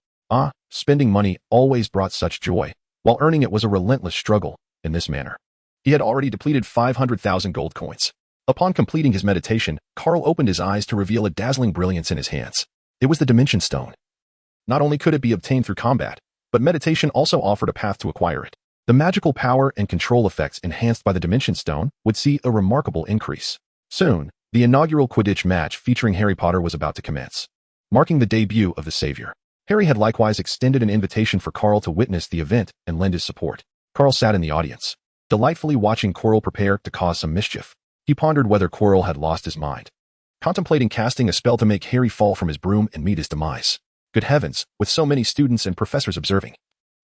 Spending money always brought such joy, while earning it was a relentless struggle. In this manner, he had already depleted 500,000 gold coins. Upon completing his meditation, Carl opened his eyes to reveal a dazzling brilliance in his hands. It was the Dimension Stone. Not only could it be obtained through combat, but meditation also offered a path to acquire it. The magical power and control effects enhanced by the Dimension Stone would see a remarkable increase. Soon, the inaugural Quidditch match featuring Harry Potter was about to commence, marking the debut of the Savior. Harry had likewise extended an invitation for Carl to witness the event and lend his support. Carl sat in the audience, delightfully watching Quirrell prepare to cause some mischief. He pondered whether Quirrell had lost his mind, contemplating casting a spell to make Harry fall from his broom and meet his demise. Good heavens, with so many students and professors observing,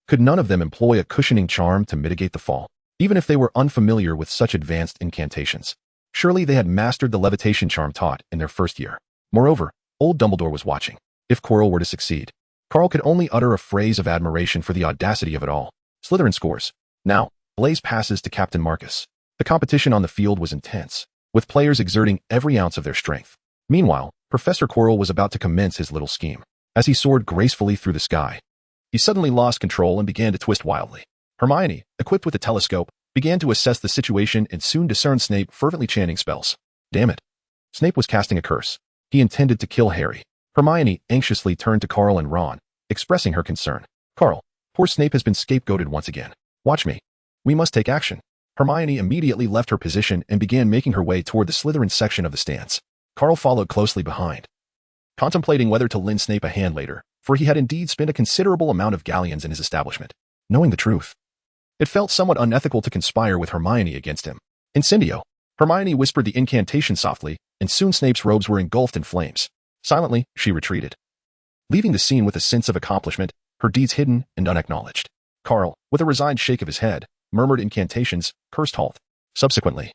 could none of them employ a cushioning charm to mitigate the fall, even if they were unfamiliar with such advanced incantations? Surely they had mastered the levitation charm taught in their first year. Moreover, old Dumbledore was watching. If Quirrell were to succeed, Carl could only utter a phrase of admiration for the audacity of it all. Slytherin scores. Now, Blaise passes to Captain Marcus. The competition on the field was intense, with players exerting every ounce of their strength. Meanwhile, Professor Quirrell was about to commence his little scheme. As he soared gracefully through the sky, he suddenly lost control and began to twist wildly. Hermione, equipped with a telescope, began to assess the situation and soon discerned Snape fervently chanting spells. Damn it. Snape was casting a curse. He intended to kill Harry. Hermione anxiously turned to Carl and Ron, expressing her concern. Carl, poor Snape has been scapegoated once again. Watch me. We must take action. Hermione immediately left her position and began making her way toward the Slytherin section of the stands. Carl followed closely behind, contemplating whether to lend Snape a hand later, for he had indeed spent a considerable amount of galleons in his establishment. Knowing the truth, it felt somewhat unethical to conspire with Hermione against him. Incendio. Hermione whispered the incantation softly, and soon Snape's robes were engulfed in flames. Silently, she retreated, leaving the scene with a sense of accomplishment, her deeds hidden and unacknowledged. Carl, with a resigned shake of his head, murmured incantations, cursed halt. Subsequently,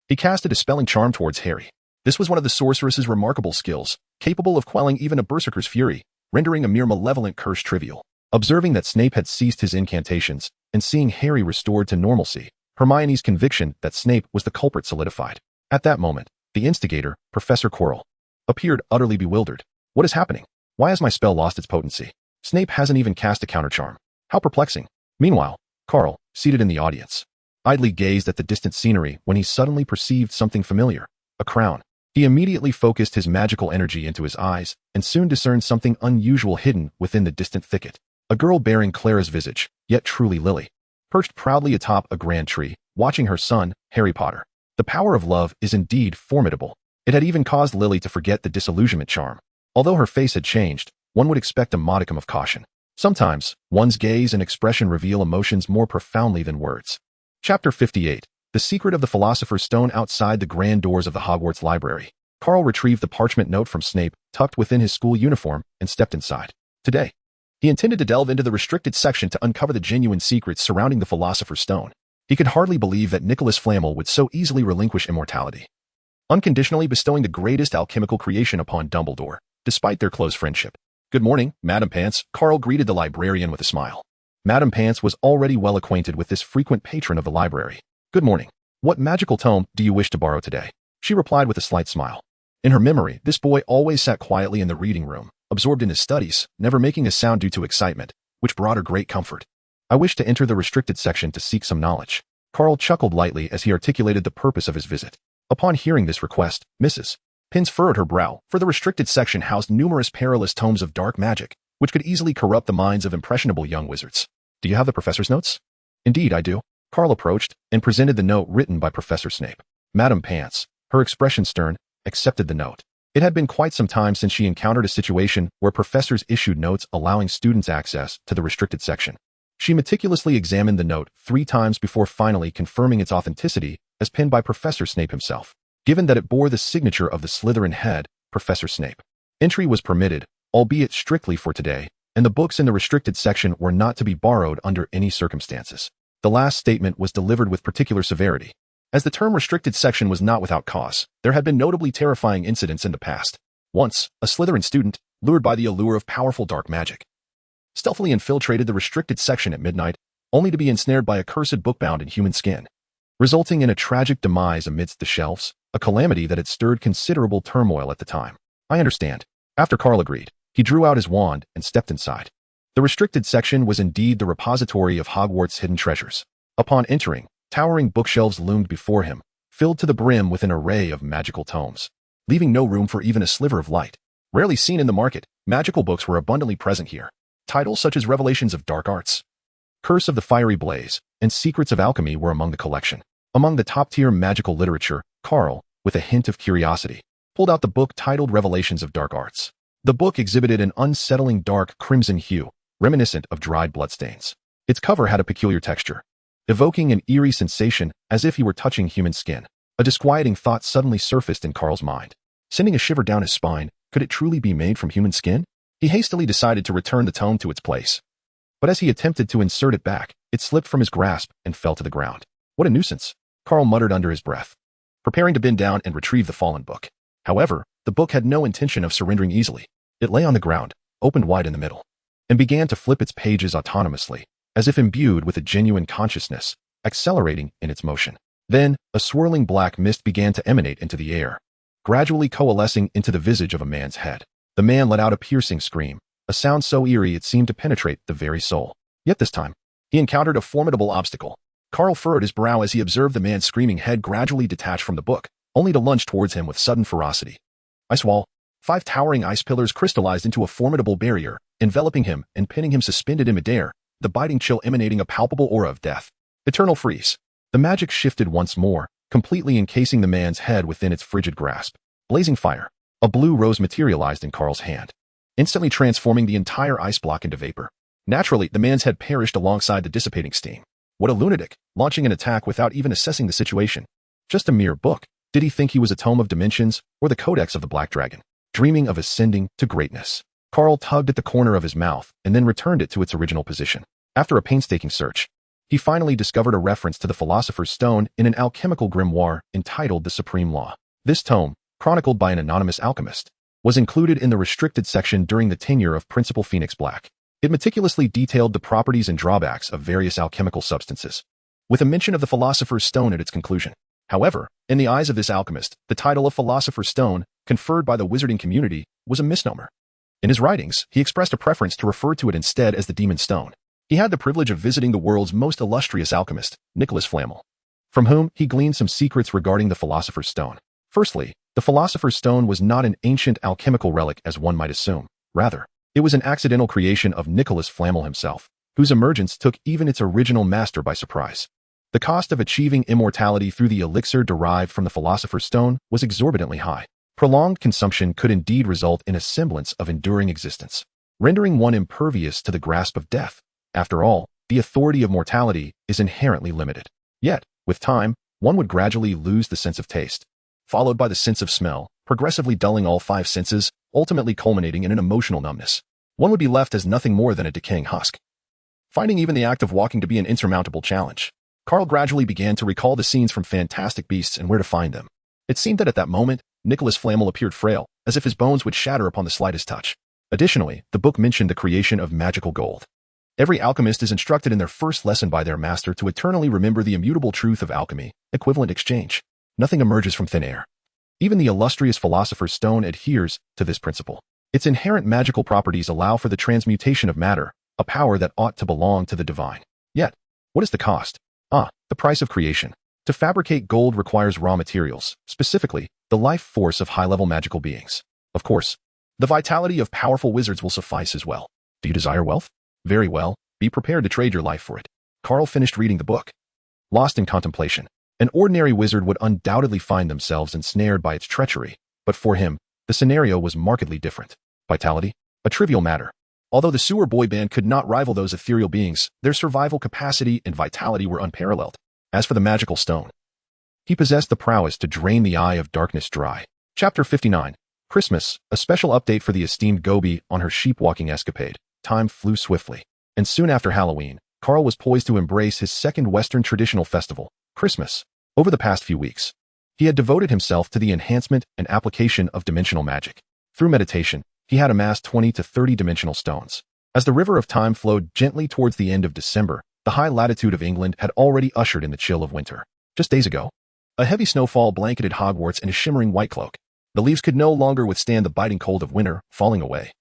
he cast a dispelling charm towards Harry. This was one of the sorceress's remarkable skills, capable of quelling even a berserker's fury, rendering a mere malevolent curse trivial. Observing that Snape had ceased his incantations, and seeing Harry restored to normalcy, Hermione's conviction that Snape was the culprit solidified. At that moment, the instigator, Professor Quirrell, appeared utterly bewildered. What is happening? Why has my spell lost its potency? Snape hasn't even cast a countercharm. How perplexing. Meanwhile, Carl, seated in the audience, idly gazed at the distant scenery when he suddenly perceived something familiar, a crown. He immediately focused his magical energy into his eyes and soon discerned something unusual hidden within the distant thicket. A girl bearing Clara's visage, yet truly Lily, perched proudly atop a grand tree, watching her son, Harry Potter. The power of love is indeed formidable. It had even caused Lily to forget the disillusionment charm. Although her face had changed, one would expect a modicum of caution. Sometimes, one's gaze and expression reveal emotions more profoundly than words. Chapter 58. The Secret of the Philosopher's Stone. Outside the grand doors of the Hogwarts Library, Carl retrieved the parchment note from Snape, tucked within his school uniform, and stepped inside. Today, he intended to delve into the restricted section to uncover the genuine secrets surrounding the Philosopher's Stone. He could hardly believe that Nicholas Flamel would so easily relinquish immortality, unconditionally bestowing the greatest alchemical creation upon Dumbledore, despite their close friendship. Good morning, Madam Pants, Carl greeted the librarian with a smile. Madame Pants was already well acquainted with this frequent patron of the library. "Good morning. What magical tome do you wish to borrow today?" she replied with a slight smile. In her memory, this boy always sat quietly in the reading room, absorbed in his studies, never making a sound due to excitement, which brought her great comfort. "I wish to enter the restricted section to seek some knowledge." Carl chuckled lightly as he articulated the purpose of his visit. Upon hearing this request, Mrs. Pins furrowed her brow, for the restricted section housed numerous perilous tomes of dark magic, which could easily corrupt the minds of impressionable young wizards. "Do you have the professor's notes?" "Indeed, I do." Carl approached and presented the note written by Professor Snape. Madame Pants, her expression stern, accepted the note. It had been quite some time since she encountered a situation where professors issued notes allowing students access to the restricted section. She meticulously examined the note 3 times before finally confirming its authenticity as penned by Professor Snape himself. Given that it bore the signature of the Slytherin head, Professor Snape, entry was permitted, albeit strictly for today, and the books in the restricted section were not to be borrowed under any circumstances. The last statement was delivered with particular severity. As the term restricted section was not without cause, there had been notably terrifying incidents in the past. Once, a Slytherin student, lured by the allure of powerful dark magic, stealthily infiltrated the restricted section at midnight, only to be ensnared by a cursed book bound in human skin, resulting in a tragic demise amidst the shelves, a calamity that had stirred considerable turmoil at the time. "I understand." After Carl agreed, he drew out his wand and stepped inside. The restricted section was indeed the repository of Hogwarts' hidden treasures. Upon entering, towering bookshelves loomed before him, filled to the brim with an array of magical tomes, leaving no room for even a sliver of light. Rarely seen in the market, magical books were abundantly present here. Titles such as Revelations of Dark Arts, Curse of the Fiery Blaze, and Secrets of Alchemy were among the collection. Among the top-tier magical literature, Carl, with a hint of curiosity, pulled out the book titled Revelations of Dark Arts. The book exhibited an unsettling dark crimson hue, reminiscent of dried bloodstains. Its cover had a peculiar texture, evoking an eerie sensation as if he were touching human skin. A disquieting thought suddenly surfaced in Carl's mind, sending a shiver down his spine. Could it truly be made from human skin? He hastily decided to return the tome to its place. But as he attempted to insert it back, it slipped from his grasp and fell to the ground. "What a nuisance," Carl muttered under his breath, preparing to bend down and retrieve the fallen book. However, the book had no intention of surrendering easily. It lay on the ground, opened wide in the middle, and began to flip its pages autonomously, as if imbued with a genuine consciousness, accelerating in its motion. Then, a swirling black mist began to emanate into the air, gradually coalescing into the visage of a man's head. The man let out a piercing scream, a sound so eerie it seemed to penetrate the very soul. Yet this time, he encountered a formidable obstacle. Carl furrowed his brow as he observed the man's screaming head gradually detach from the book, only to lunge towards him with sudden ferocity. Ice wall. 5 towering ice pillars crystallized into a formidable barrier, enveloping him and pinning him suspended in midair, the biting chill emanating a palpable aura of death. Eternal freeze. The magic shifted once more, completely encasing the man's head within its frigid grasp. Blazing fire. A blue rose materialized in Carl's hand, instantly transforming the entire ice block into vapor. Naturally, the man's head perished alongside the dissipating steam. What a lunatic, launching an attack without even assessing the situation. Just a mere book. Did he think he was a tome of dimensions, or the Codex of the Black Dragon? Dreaming of ascending to greatness. Carl tugged at the corner of his mouth and then returned it to its original position. After a painstaking search, he finally discovered a reference to the Philosopher's Stone in an alchemical grimoire entitled The Supreme Law. This tome, chronicled by an anonymous alchemist, was included in the restricted section during the tenure of Principal Phoenix Black. It meticulously detailed the properties and drawbacks of various alchemical substances, with a mention of the Philosopher's Stone at its conclusion. However, in the eyes of this alchemist, the title of Philosopher's Stone, conferred by the wizarding community, was a misnomer. In his writings, he expressed a preference to refer to it instead as the Demon Stone. He had the privilege of visiting the world's most illustrious alchemist, Nicholas Flamel, from whom he gleaned some secrets regarding the Philosopher's Stone. Firstly, the Philosopher's Stone was not an ancient alchemical relic as one might assume. Rather, it was an accidental creation of Nicholas Flamel himself, whose emergence took even its original master by surprise. The cost of achieving immortality through the elixir derived from the Philosopher's Stone was exorbitantly high. Prolonged consumption could indeed result in a semblance of enduring existence, rendering one impervious to the grasp of death. After all, the authority of mortality is inherently limited. Yet, with time, one would gradually lose the sense of taste, followed by the sense of smell, progressively dulling all 5 senses, ultimately culminating in an emotional numbness. One would be left as nothing more than a decaying husk, finding even the act of walking to be an insurmountable challenge. Carl gradually began to recall the scenes from Fantastic Beasts and where to find them. It seemed that at that moment, Nicholas Flamel appeared frail, as if his bones would shatter upon the slightest touch. Additionally, the book mentioned the creation of magical gold, Every alchemist is instructed in their first lesson by their master to eternally remember the immutable truth of alchemy, equivalent exchange. Nothing emerges from thin air. Even the illustrious philosopher's stone adheres to this principle. Its inherent magical properties allow for the transmutation of matter, a power that ought to belong to the divine. Yet, what is the cost? The price of creation. To fabricate gold requires raw materials, specifically, the life force of high-level magical beings. Of course, the vitality of powerful wizards will suffice as well. Do you desire wealth? Very well, be prepared to trade your life for it. Carl finished reading the book. Lost in contemplation, an ordinary wizard would undoubtedly find themselves ensnared by its treachery, but for him, the scenario was markedly different. Vitality? A trivial matter. Although the sewer boy band could not rival those ethereal beings, their survival capacity and vitality were unparalleled. As for the magical stone, he possessed the prowess to drain the eye of darkness dry. Chapter 59. Christmas, a special update for the esteemed Gobi on her sheep-walking escapade. Time flew swiftly, and soon after Halloween, Carl was poised to embrace his second Western traditional festival, Christmas. Over the past few weeks, he had devoted himself to the enhancement and application of dimensional magic. Through meditation, he had amassed 20 to 30 dimensional stones. As the river of time flowed gently towards the end of December, the high latitude of England had already ushered in the chill of winter. Just days ago, a heavy snowfall blanketed Hogwarts in a shimmering white cloak. The leaves could no longer withstand the biting cold of winter, falling away,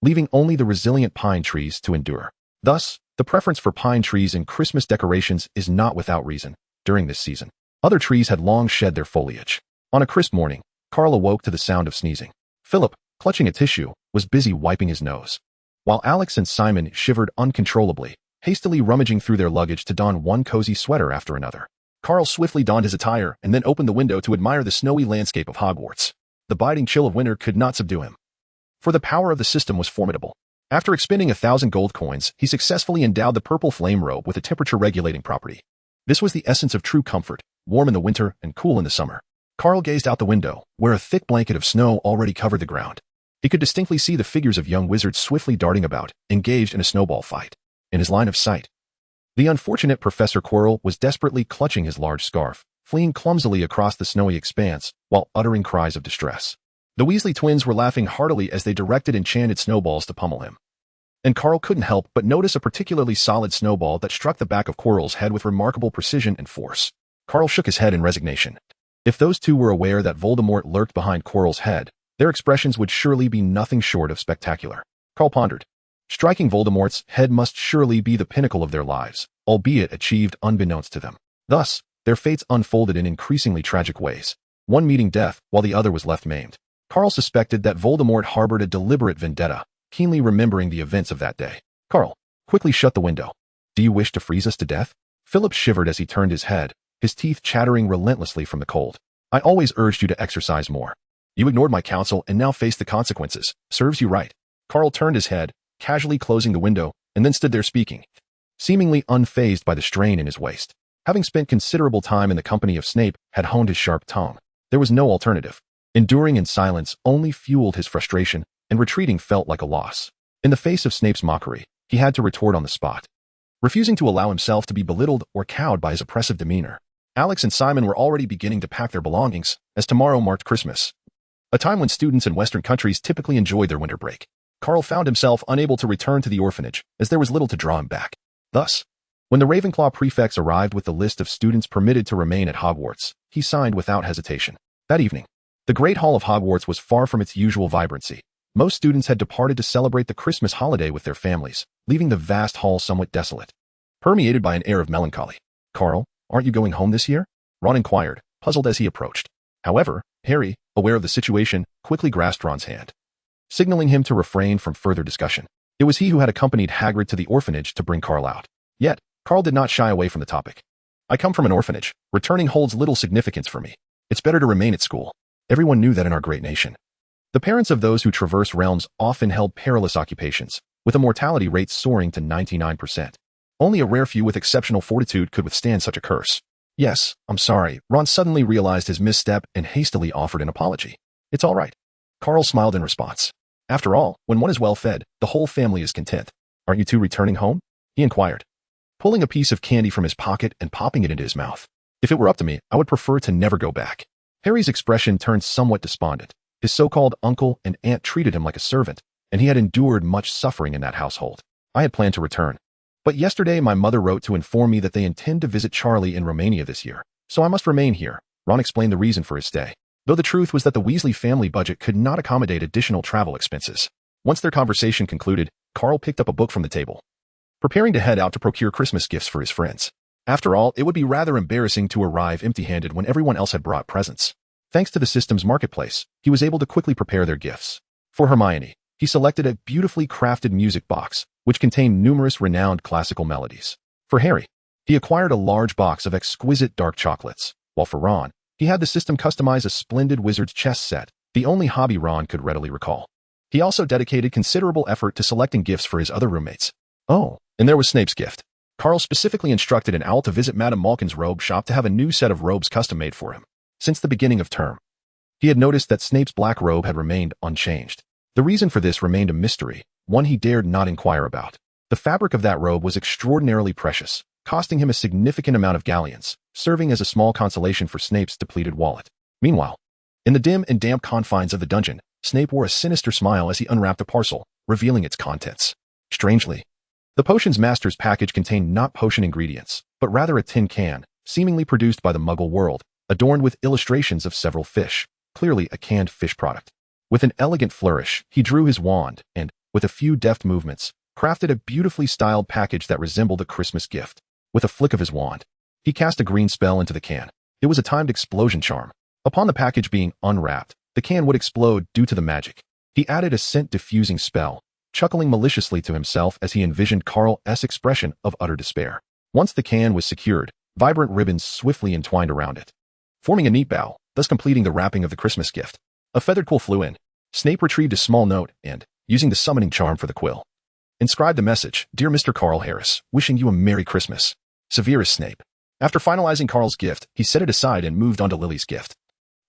leaving only the resilient pine trees to endure. Thus, the preference for pine trees in Christmas decorations is not without reason. During this season, other trees had long shed their foliage. On a crisp morning, Carl awoke to the sound of sneezing. Philip, clutching a tissue, was busy wiping his nose, while Alex and Simon shivered uncontrollably, hastily rummaging through their luggage to don one cozy sweater after another. Carl swiftly donned his attire and then opened the window to admire the snowy landscape of Hogwarts. The biting chill of winter could not subdue him, for the power of the system was formidable. After expending 1,000 gold coins, he successfully endowed the purple flame robe with a temperature-regulating property. This was the essence of true comfort, warm in the winter and cool in the summer. Carl gazed out the window, where a thick blanket of snow already covered the ground. He could distinctly see the figures of young wizards swiftly darting about, engaged in a snowball fight. In his line of sight, the unfortunate Professor Quirrell was desperately clutching his large scarf, fleeing clumsily across the snowy expanse, while uttering cries of distress. The Weasley twins were laughing heartily as they directed enchanted snowballs to pummel him. And Carl couldn't help but notice a particularly solid snowball that struck the back of Quirrell's head with remarkable precision and force. Carl shook his head in resignation. If those two were aware that Voldemort lurked behind Quirrell's head, their expressions would surely be nothing short of spectacular. Carl pondered. Striking Voldemort's head must surely be the pinnacle of their lives, albeit achieved unbeknownst to them. Thus, their fates unfolded in increasingly tragic ways, one meeting death while the other was left maimed. Carl suspected that Voldemort harbored a deliberate vendetta, keenly remembering the events of that day. Carl, quickly shut the window. Do you wish to freeze us to death? Philip shivered as he turned his head, his teeth chattering relentlessly from the cold. I always urged you to exercise more. You ignored my counsel and now face the consequences. Serves you right. Carl turned his head, casually closing the window, and then stood there speaking, seemingly unfazed by the strain in his waist. Having spent considerable time in the company of Snape, had honed his sharp tongue. There was no alternative. Enduring in silence only fueled his frustration, and retreating felt like a loss. In the face of Snape's mockery, he had to retort on the spot, refusing to allow himself to be belittled or cowed by his oppressive demeanor. Alex and Simon were already beginning to pack their belongings, as tomorrow marked Christmas, a time when students in Western countries typically enjoyed their winter break. Carl found himself unable to return to the orphanage, as there was little to draw him back. Thus, when the Ravenclaw prefects arrived with the list of students permitted to remain at Hogwarts, he signed without hesitation. That evening, the Great Hall of Hogwarts was far from its usual vibrancy. Most students had departed to celebrate the Christmas holiday with their families, leaving the vast hall somewhat desolate, permeated by an air of melancholy. Carl, aren't you going home this year? Ron inquired, puzzled as he approached. However, Harry, aware of the situation, quickly grasped Ron's hand, signaling him to refrain from further discussion. It was he who had accompanied Hagrid to the orphanage to bring Carl out. Yet, Carl did not shy away from the topic. I come from an orphanage. Returning holds little significance for me. It's better to remain at school. Everyone knew that in our great nation. The parents of those who traverse realms often held perilous occupations, with a mortality rate soaring to 99%. Only a rare few with exceptional fortitude could withstand such a curse. Yes, I'm sorry. Ron suddenly realized his misstep and hastily offered an apology. It's all right. Carl smiled in response. After all, when one is well fed, the whole family is content. Aren't you two returning home? He inquired, pulling a piece of candy from his pocket and popping it into his mouth. If it were up to me, I would prefer to never go back. Harry's expression turned somewhat despondent. His so-called uncle and aunt treated him like a servant, and he had endured much suffering in that household. I had planned to return, But yesterday my mother wrote to inform me that they intend to visit Charlie in Romania this year, so I must remain here. Ron explained the reason for his stay, though the truth was that the Weasley family budget could not accommodate additional travel expenses. Once their conversation concluded, Carl picked up a book from the table, preparing to head out to procure Christmas gifts for his friends. After all, it would be rather embarrassing to arrive empty-handed when everyone else had brought presents. Thanks to the system's marketplace, he was able to quickly prepare their gifts. For Hermione, he selected a beautifully crafted music box, which contained numerous renowned classical melodies. For Harry, he acquired a large box of exquisite dark chocolates, while for Ron, he had the system customize a splendid wizard's chess set, the only hobby Ron could readily recall. He also dedicated considerable effort to selecting gifts for his other roommates. Oh, and there was Snape's gift. Carl specifically instructed an owl to visit Madame Malkin's robe shop to have a new set of robes custom-made for him. Since the beginning of term, he had noticed that Snape's black robe had remained unchanged. The reason for this remained a mystery, one he dared not inquire about. The fabric of that robe was extraordinarily precious, costing him a significant amount of galleons, serving as a small consolation for Snape's depleted wallet. Meanwhile, in the dim and damp confines of the dungeon, Snape wore a sinister smile as he unwrapped a parcel, revealing its contents. Strangely, the potion's master's package contained not potion ingredients, but rather a tin can, seemingly produced by the Muggle world, adorned with illustrations of several fish, clearly a canned fish product. With an elegant flourish, he drew his wand and, with a few deft movements, crafted a beautifully styled package that resembled a Christmas gift. With a flick of his wand, he cast a green spell into the can. It was a timed explosion charm. Upon the package being unwrapped, the can would explode due to the magic. He added a scent-diffusing spell, chuckling maliciously to himself as he envisioned Carl's expression of utter despair. Once the can was secured, vibrant ribbons swiftly entwined around it, forming a neat bow, thus completing the wrapping of the Christmas gift. A feathered quill flew in. Snape retrieved a small note and, using the summoning charm for the quill, inscribed the message, "Dear Mr. Carl Harris, wishing you a Merry Christmas. Severus Snape." After finalizing Carl's gift, he set it aside and moved on to Lily's gift,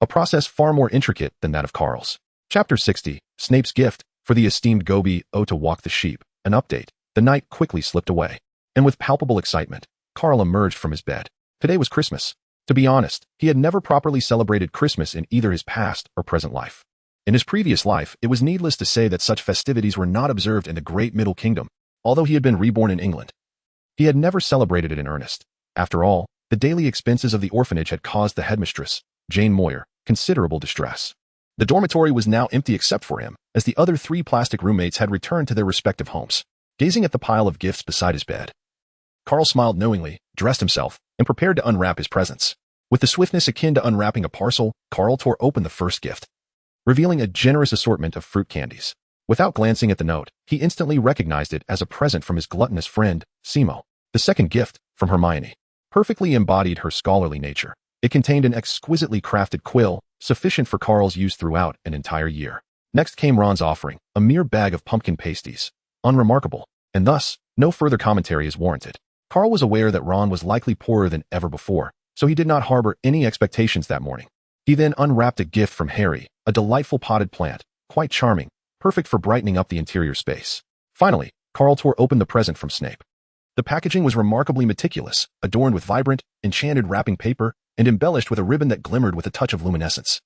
a process far more intricate than that of Carl's. Chapter 60, Snape's Gift. For the esteemed Goby, to walk the sheep. An update. The night quickly slipped away, and with palpable excitement, Carl emerged from his bed. Today was Christmas. To be honest, he had never properly celebrated Christmas in either his past or present life. In his previous life, it was needless to say that such festivities were not observed in the Great Middle Kingdom, although he had been reborn in England. He had never celebrated it in earnest. After all, the daily expenses of the orphanage had caused the headmistress, Jane Moyer, considerable distress. The dormitory was now empty except for him, as the other 3 plastic roommates had returned to their respective homes. Gazing at the pile of gifts beside his bed, Carl smiled knowingly, dressed himself, and prepared to unwrap his presents. With the swiftness akin to unwrapping a parcel, Carl tore open the first gift, revealing a generous assortment of fruit candies. Without glancing at the note, he instantly recognized it as a present from his gluttonous friend, Simo. The second gift, from Hermione, perfectly embodied her scholarly nature. It contained an exquisitely crafted quill, sufficient for Carl's use throughout an entire year. Next came Ron's offering, a mere bag of pumpkin pasties. Unremarkable, and thus, no further commentary is warranted. Carl was aware that Ron was likely poorer than ever before, so he did not harbor any expectations that morning. He then unwrapped a gift from Harry, a delightful potted plant, quite charming, perfect for brightening up the interior space. Finally, Carl tore open the present from Snape. The packaging was remarkably meticulous, adorned with vibrant, enchanted wrapping paper, and embellished with a ribbon that glimmered with a touch of luminescence,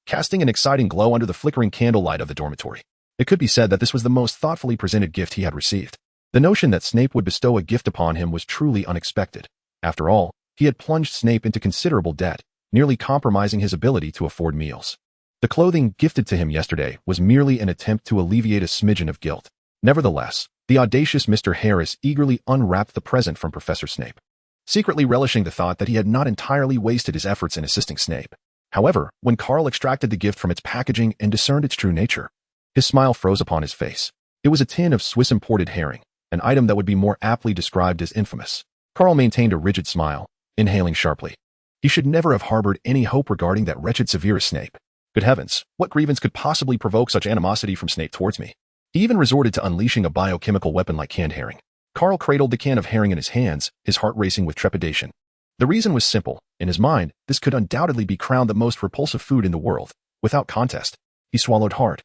casting an exciting glow under the flickering candlelight of the dormitory. It could be said that this was the most thoughtfully presented gift he had received. The notion that Snape would bestow a gift upon him was truly unexpected. After all, he had plunged Snape into considerable debt, nearly compromising his ability to afford meals. The clothing gifted to him yesterday was merely an attempt to alleviate a smidgen of guilt. Nevertheless, the audacious Mr. Harris eagerly unwrapped the present from Professor Snape, secretly relishing the thought that he had not entirely wasted his efforts in assisting Snape. However, when Carl extracted the gift from its packaging and discerned its true nature, his smile froze upon his face. It was a tin of Swiss-imported herring, an item that would be more aptly described as infamous. Carl maintained a rigid smile, inhaling sharply. He should never have harbored any hope regarding that wretched Severus Snape. Good heavens, what grievance could possibly provoke such animosity from Snape towards me? He even resorted to unleashing a biochemical weapon like canned herring. Carl cradled the can of herring in his hands, his heart racing with trepidation. The reason was simple. In his mind, this could undoubtedly be crowned the most repulsive food in the world. Without contest, he swallowed hard,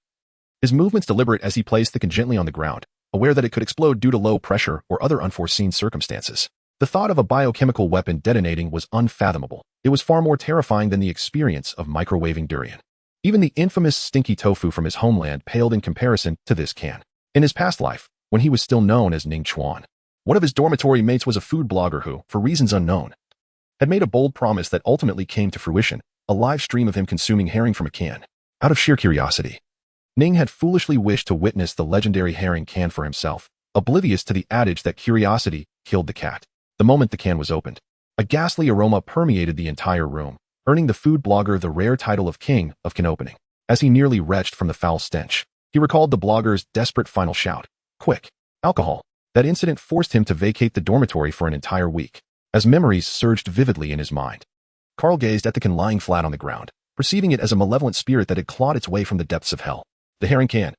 his movements deliberate as he placed the can gently on the ground, aware that it could explode due to low pressure or other unforeseen circumstances. The thought of a biochemical weapon detonating was unfathomable. It was far more terrifying than the experience of microwaving durian. Even the infamous stinky tofu from his homeland paled in comparison to this can. In his past life, when he was still known as Ning Chuan, One of his dormitory mates was a food blogger who, for reasons unknown, had made a bold promise that ultimately came to fruition, a live stream of him consuming herring from a can. Out of sheer curiosity, Ning had foolishly wished to witness the legendary herring can for himself, oblivious to the adage that curiosity killed the cat. The moment the can was opened, a ghastly aroma permeated the entire room, earning the food blogger the rare title of King of Can Opening. As he nearly retched from the foul stench, he recalled the blogger's desperate final shout, "Quick, alcohol." That incident forced him to vacate the dormitory for an entire week. As memories surged vividly in his mind, Carl gazed at the can lying flat on the ground, perceiving it as a malevolent spirit that had clawed its way from the depths of hell. The herring can.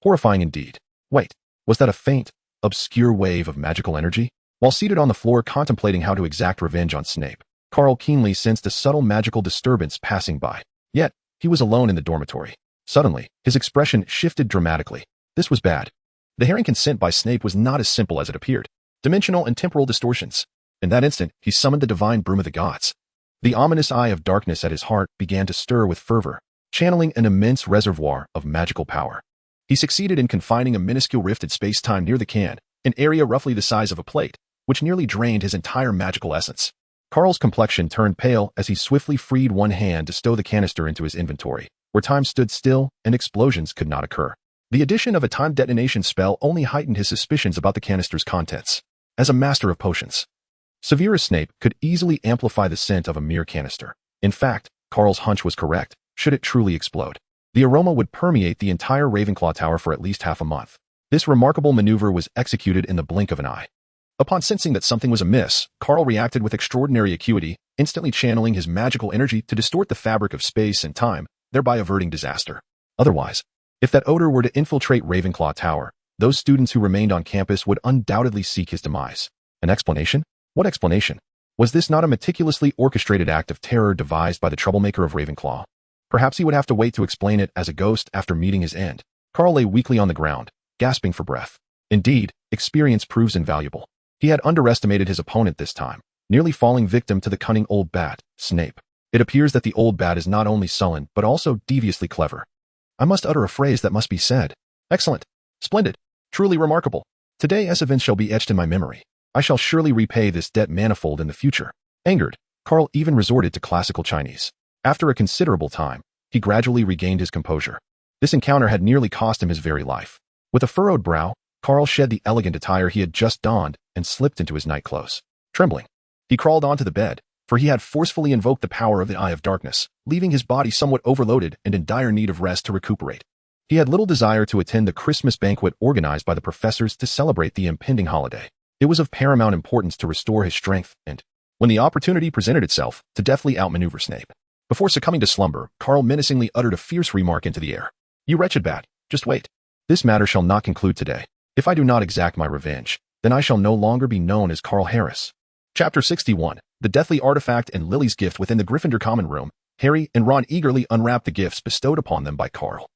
Horrifying indeed. Wait, was that a faint, obscure wave of magical energy? While seated on the floor contemplating how to exact revenge on Snape, Carl keenly sensed a subtle magical disturbance passing by. Yet, he was alone in the dormitory. Suddenly, his expression shifted dramatically. This was bad. The herring can sent by Snape was not as simple as it appeared. Dimensional and temporal distortions. In that instant, he summoned the divine broom of the gods. The ominous eye of darkness at his heart began to stir with fervor, channeling an immense reservoir of magical power. He succeeded in confining a minuscule rifted space-time near the can, an area roughly the size of a plate, which nearly drained his entire magical essence. Carl's complexion turned pale as he swiftly freed one hand to stow the canister into his inventory, where time stood still and explosions could not occur. The addition of a time detonation spell only heightened his suspicions about the canister's contents. As a master of potions, Severus Snape could easily amplify the scent of a mere canister. In fact, Carl's hunch was correct. Should it truly explode, the aroma would permeate the entire Ravenclaw Tower for at least half a month. This remarkable maneuver was executed in the blink of an eye. Upon sensing that something was amiss, Carl reacted with extraordinary acuity, instantly channeling his magical energy to distort the fabric of space and time, thereby averting disaster. Otherwise, if that odor were to infiltrate Ravenclaw Tower, those students who remained on campus would undoubtedly seek his demise. An explanation? What explanation? Was this not a meticulously orchestrated act of terror devised by the troublemaker of Ravenclaw? Perhaps he would have to wait to explain it as a ghost after meeting his end. Carl lay weakly on the ground, gasping for breath. Indeed, experience proves invaluable. He had underestimated his opponent this time, nearly falling victim to the cunning old bat, Snape. It appears that the old bat is not only sullen but also deviously clever. I must utter a phrase that must be said. Excellent. Splendid. Truly remarkable. Today's events shall be etched in my memory. I shall surely repay this debt manifold in the future. Angered, Carl even resorted to classical Chinese. After a considerable time, he gradually regained his composure. This encounter had nearly cost him his very life. With a furrowed brow, Carl shed the elegant attire he had just donned and slipped into his nightclothes. Trembling, he crawled onto the bed, for he had forcefully invoked the power of the Eye of Darkness, leaving his body somewhat overloaded and in dire need of rest to recuperate. He had little desire to attend the Christmas banquet organized by the professors to celebrate the impending holiday. It was of paramount importance to restore his strength and, when the opportunity presented itself, to deftly outmaneuver Snape. Before succumbing to slumber, Carl menacingly uttered a fierce remark into the air. "You wretched bat, just wait. This matter shall not conclude today. If I do not exact my revenge, then I shall no longer be known as Carl Harris." Chapter 61. The Deathly Artifact and Lily's Gift. Within the Gryffindor common room, Harry and Ron eagerly unwrapped the gifts bestowed upon them by Carl.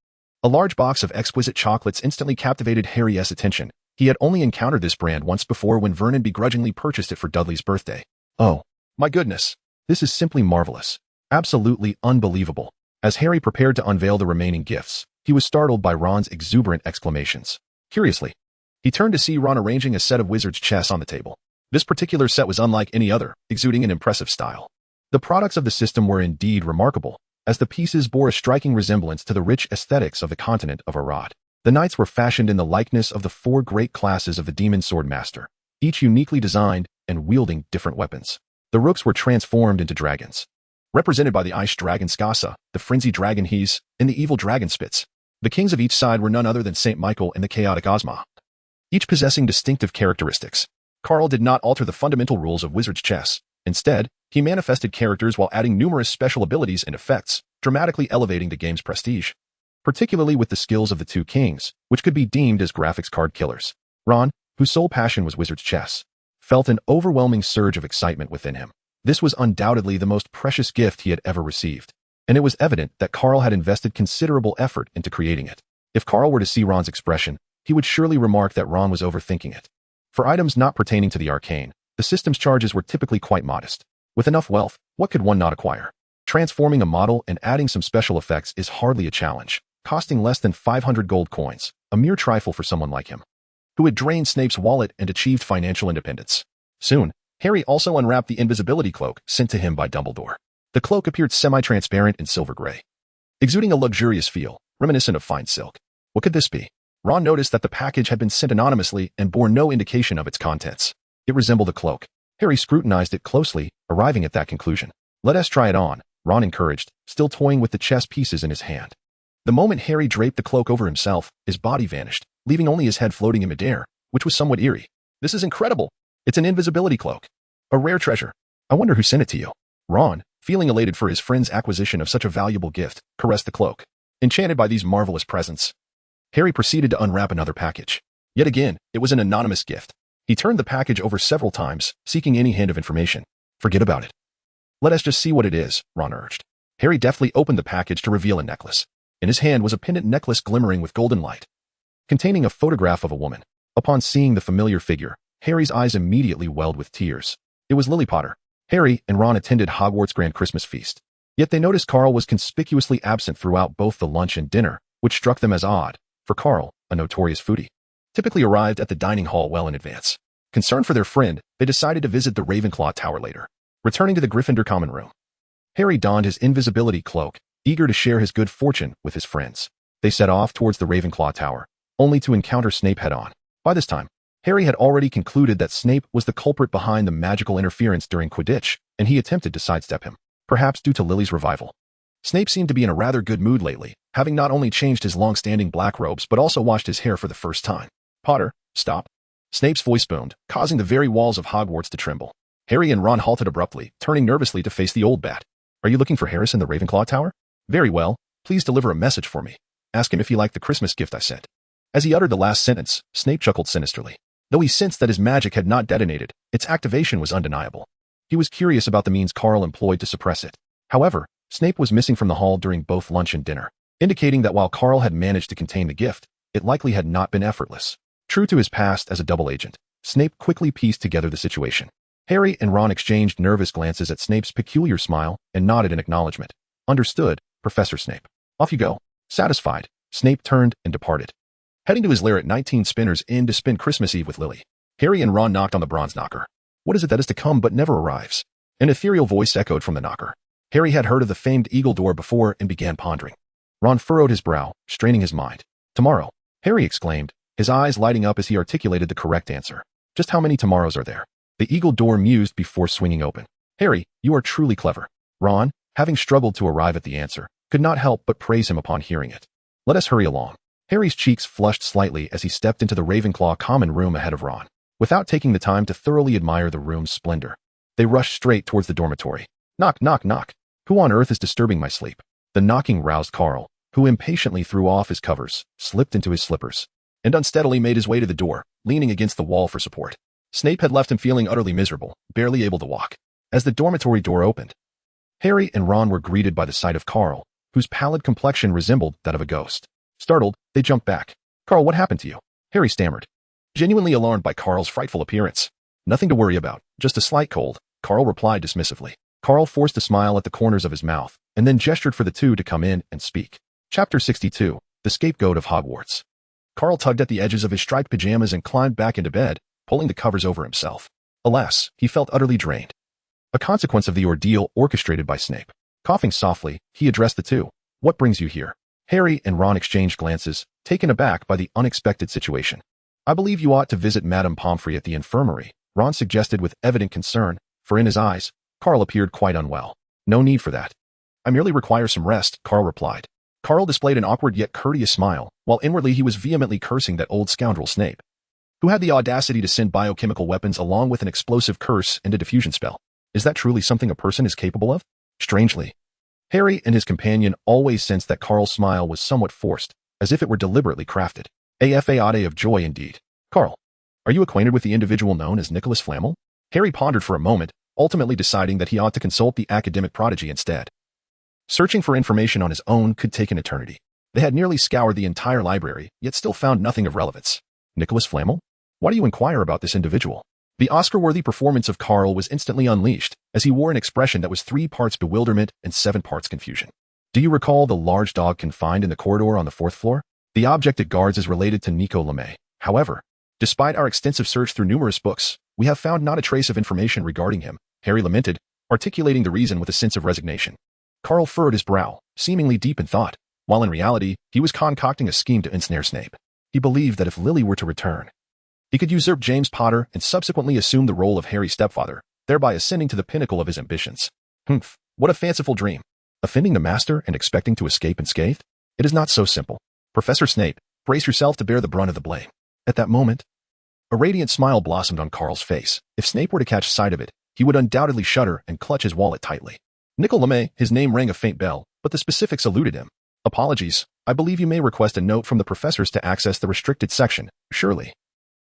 A large box of exquisite chocolates instantly captivated Harry's attention. He had only encountered this brand once before when Vernon begrudgingly purchased it for Dudley's birthday. Oh, my goodness. This is simply marvelous. Absolutely unbelievable. As Harry prepared to unveil the remaining gifts, he was startled by Ron's exuberant exclamations. Curiously, he turned to see Ron arranging a set of wizard's chess on the table. This particular set was unlike any other, exuding an impressive style. The products of the system were indeed remarkable, as the pieces bore a striking resemblance to the rich aesthetics of the continent of Arad. The knights were fashioned in the likeness of the four great classes of the Demon Sword Master, each uniquely designed and wielding different weapons. The rooks were transformed into dragons, represented by the Ice Dragon Skasa, the Frenzied Dragon Hees, and the Evil Dragon Spitz. The kings of each side were none other than Saint Michael and the Chaotic Ozma, each possessing distinctive characteristics. Carl did not alter the fundamental rules of wizard's chess. Instead, he manifested characters while adding numerous special abilities and effects, dramatically elevating the game's prestige, particularly with the skills of the two kings, which could be deemed as graphics card killers. Ron, whose sole passion was wizard's chess, felt an overwhelming surge of excitement within him. This was undoubtedly the most precious gift he had ever received, and it was evident that Carl had invested considerable effort into creating it. If Carl were to see Ron's expression, he would surely remark that Ron was overthinking it. For items not pertaining to the arcane, the system's charges were typically quite modest. With enough wealth, what could one not acquire? Transforming a model and adding some special effects is hardly a challenge, costing less than 500 gold coins, a mere trifle for someone like him. who had drained Snape's wallet and achieved financial independence. Soon, Harry also unwrapped the invisibility cloak sent to him by Dumbledore. The cloak appeared semi-transparent and silver gray, exuding a luxurious feel, reminiscent of fine silk. What could this be? Ron noticed that the package had been sent anonymously and bore no indication of its contents. It resembled a cloak. Harry scrutinized it closely, arriving at that conclusion. Let us try it on, Ron encouraged, still toying with the chess pieces in his hand. The moment Harry draped the cloak over himself, his body vanished, leaving only his head floating in midair, which was somewhat eerie. This is incredible. It's an invisibility cloak. A rare treasure. I wonder who sent it to you. Ron, feeling elated for his friend's acquisition of such a valuable gift, caressed the cloak. Enchanted by these marvelous presents, Harry proceeded to unwrap another package. Yet again, it was an anonymous gift. He turned the package over several times, seeking any hint of information. Forget about it. Let us just see what it is, Ron urged. Harry deftly opened the package to reveal a necklace. In his hand was a pendant necklace glimmering with golden light, containing a photograph of a woman. Upon seeing the familiar figure, Harry's eyes immediately welled with tears. It was Lily Potter. Harry and Ron attended Hogwarts' Grand Christmas Feast. Yet they noticed Carl was conspicuously absent throughout both the lunch and dinner, which struck them as odd, for Carl, a notorious foodie, typically arrived at the dining hall well in advance. Concerned for their friend, they decided to visit the Ravenclaw Tower later, returning to the Gryffindor common room. Harry donned his invisibility cloak, eager to share his good fortune with his friends. They set off towards the Ravenclaw Tower, only to encounter Snape head-on. By this time, Harry had already concluded that Snape was the culprit behind the magical interference during Quidditch, and he attempted to sidestep him, perhaps due to Lily's revival. Snape seemed to be in a rather good mood lately, having not only changed his long-standing black robes but also washed his hair for the first time. Potter, stop. Snape's voice boomed, causing the very walls of Hogwarts to tremble. Harry and Ron halted abruptly, turning nervously to face the old bat. Are you looking for Harris in the Ravenclaw Tower? Very well, please deliver a message for me. Ask him if he liked the Christmas gift I sent. As he uttered the last sentence, Snape chuckled sinisterly. Though he sensed that his magic had not detonated, its activation was undeniable. He was curious about the means Carl employed to suppress it. However, Snape was missing from the hall during both lunch and dinner, indicating that while Carl had managed to contain the gift, it likely had not been effortless. True to his past as a double agent, Snape quickly pieced together the situation. Harry and Ron exchanged nervous glances at Snape's peculiar smile and nodded in acknowledgement. Understood, Professor Snape. Off you go. Satisfied, Snape turned and departed, heading to his lair at 19 Spinners Inn to spend Christmas Eve with Lily. Harry and Ron knocked on the bronze knocker. What is it that is to come but never arrives? An ethereal voice echoed from the knocker. Harry had heard of the famed Eagle Door before and began pondering. Ron furrowed his brow, straining his mind. Tomorrow, Harry exclaimed, his eyes lighting up as he articulated the correct answer. Just how many tomorrows are there? The Eagle Door mused before swinging open. Harry, you are truly clever. Ron, having struggled to arrive at the answer, could not help but praise him upon hearing it. Let us hurry along. Harry's cheeks flushed slightly as he stepped into the Ravenclaw common room ahead of Ron. Without taking the time to thoroughly admire the room's splendor, they rushed straight towards the dormitory. Knock, knock, knock. Who on earth is disturbing my sleep? The knocking roused Carl, who impatiently threw off his covers, slipped into his slippers, and unsteadily made his way to the door, leaning against the wall for support. Snape had left him feeling utterly miserable, barely able to walk. As the dormitory door opened, Harry and Ron were greeted by the sight of Carl, whose pallid complexion resembled that of a ghost. Startled, they jumped back. Carl, what happened to you? Harry stammered, genuinely alarmed by Carl's frightful appearance. Nothing to worry about, just a slight cold, Carl replied dismissively. Carl forced a smile at the corners of his mouth, and then gestured for the two to come in and speak. Chapter 62, The Scapegoat of Hogwarts. Carl tugged at the edges of his striped pajamas and climbed back into bed, pulling the covers over himself. Alas, he felt utterly drained, a consequence of the ordeal orchestrated by Snape. Coughing softly, he addressed the two. What brings you here? Harry and Ron exchanged glances, taken aback by the unexpected situation. I believe you ought to visit Madame Pomfrey at the infirmary, Ron suggested with evident concern, for in his eyes, Carl appeared quite unwell. No need for that. I merely require some rest, Carl replied. Carl displayed an awkward yet courteous smile, while inwardly he was vehemently cursing that old scoundrel Snape, who had the audacity to send biochemical weapons along with an explosive curse and a diffusion spell. Is that truly something a person is capable of? Strangely, Harry and his companion always sensed that Carl's smile was somewhat forced, as if it were deliberately crafted. A fade of joy indeed. Carl, are you acquainted with the individual known as Nicholas Flamel? Harry pondered for a moment, ultimately deciding that he ought to consult the academic prodigy instead. Searching for information on his own could take an eternity. They had nearly scoured the entire library, yet still found nothing of relevance. Nicholas Flamel? Why do you inquire about this individual? The Oscar-worthy performance of Carl was instantly unleashed, as he wore an expression that was 3 parts bewilderment and 7 parts confusion. Do you recall the large dog confined in the corridor on the 4th floor? The object it guards is related to Nico LeMay. However, Despite our extensive search through numerous books, we have found not a trace of information regarding him, Harry lamented, articulating the reason with a sense of resignation. Carl furrowed his brow, seemingly deep in thought, while in reality, he was concocting a scheme to ensnare Snape. He believed that if Lily were to return, he could usurp James Potter and subsequently assume the role of Harry's stepfather, thereby ascending to the pinnacle of his ambitions. Humph, what a fanciful dream. Offending the master and expecting to escape unscathed? It is not so simple. Professor Snape, brace yourself to bear the brunt of the blame. At that moment, a radiant smile blossomed on Carl's face. If Snape were to catch sight of it, he would undoubtedly shudder and clutch his wallet tightly. Nicol LeMay, his name rang a faint bell, but the specifics eluded him. Apologies, I believe you may request a note from the professors to access the restricted section, surely.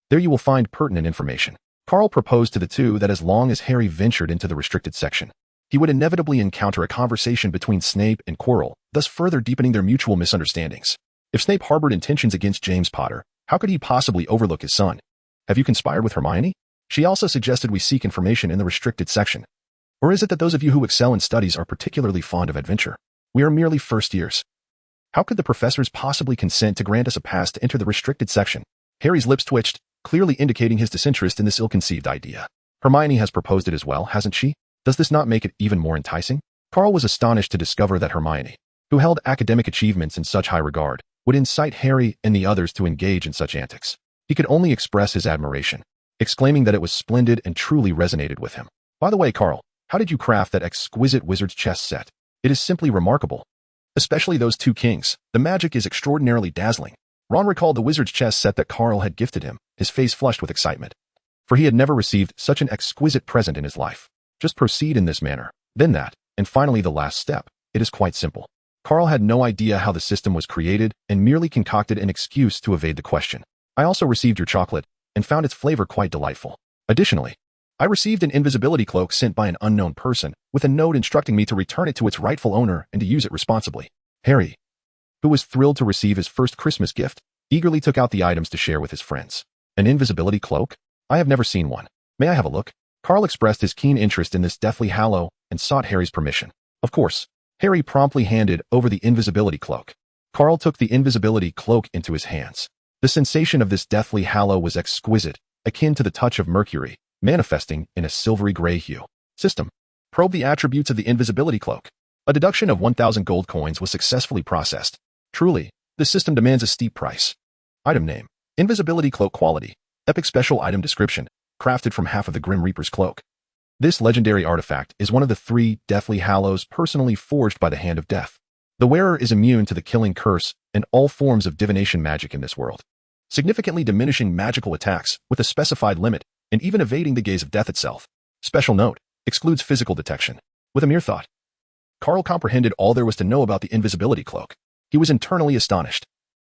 There you will find pertinent information. Carl proposed to the two that as long as Harry ventured into the restricted section, he would inevitably encounter a conversation between Snape and Quirrell, thus further deepening their mutual misunderstandings. If Snape harbored intentions against James Potter, how could he possibly overlook his son? Have you conspired with Hermione? She also suggested we seek information in the restricted section. Or is it that those of you who excel in studies are particularly fond of adventure? We are merely first years. How could the professors possibly consent to grant us a pass to enter the restricted section? Harry's lips twitched, clearly indicating his disinterest in this ill-conceived idea. Hermione has proposed it as well, hasn't she? Does this not make it even more enticing? Carl was astonished to discover that Hermione, who held academic achievements in such high regard, would incite Harry and the others to engage in such antics. He could only express his admiration, exclaiming that it was splendid and truly resonated with him. By the way, Carl, how did you craft that exquisite wizard's chess set? It is simply remarkable. Especially those two kings. The magic is extraordinarily dazzling. Ron recalled the wizard's chess set that Carl had gifted him, his face flushed with excitement. For he had never received such an exquisite present in his life. Just proceed in this manner, then that, and finally the last step. It is quite simple. Carl had no idea how the system was created and merely concocted an excuse to evade the question. I also received your chocolate and found its flavor quite delightful. Additionally, I received an invisibility cloak sent by an unknown person with a note instructing me to return it to its rightful owner and to use it responsibly. Harry, who was thrilled to receive his first Christmas gift, eagerly took out the items to share with his friends. An invisibility cloak? I have never seen one. May I have a look? Carl expressed his keen interest in this deathly hallow and sought Harry's permission. Of course, Harry promptly handed over the invisibility cloak. Carl took the invisibility cloak into his hands. The sensation of this deathly hallow was exquisite, akin to the touch of Mercury, manifesting in a silvery gray hue. System. Probe the attributes of the invisibility cloak. A deduction of 1,000 gold coins was successfully processed. Truly, this system demands a steep price. Item name. Invisibility cloak quality. Epic special item description. Crafted from half of the Grim Reaper's cloak. This legendary artifact is one of the 3 deathly hallows personally forged by the Hand of Death. The wearer is immune to the killing curse and all forms of divination magic in this world, significantly diminishing magical attacks with a specified limit and even evading the gaze of death itself. Special note, excludes physical detection. With a mere thought, Carl comprehended all there was to know about the invisibility cloak. He was internally astonished.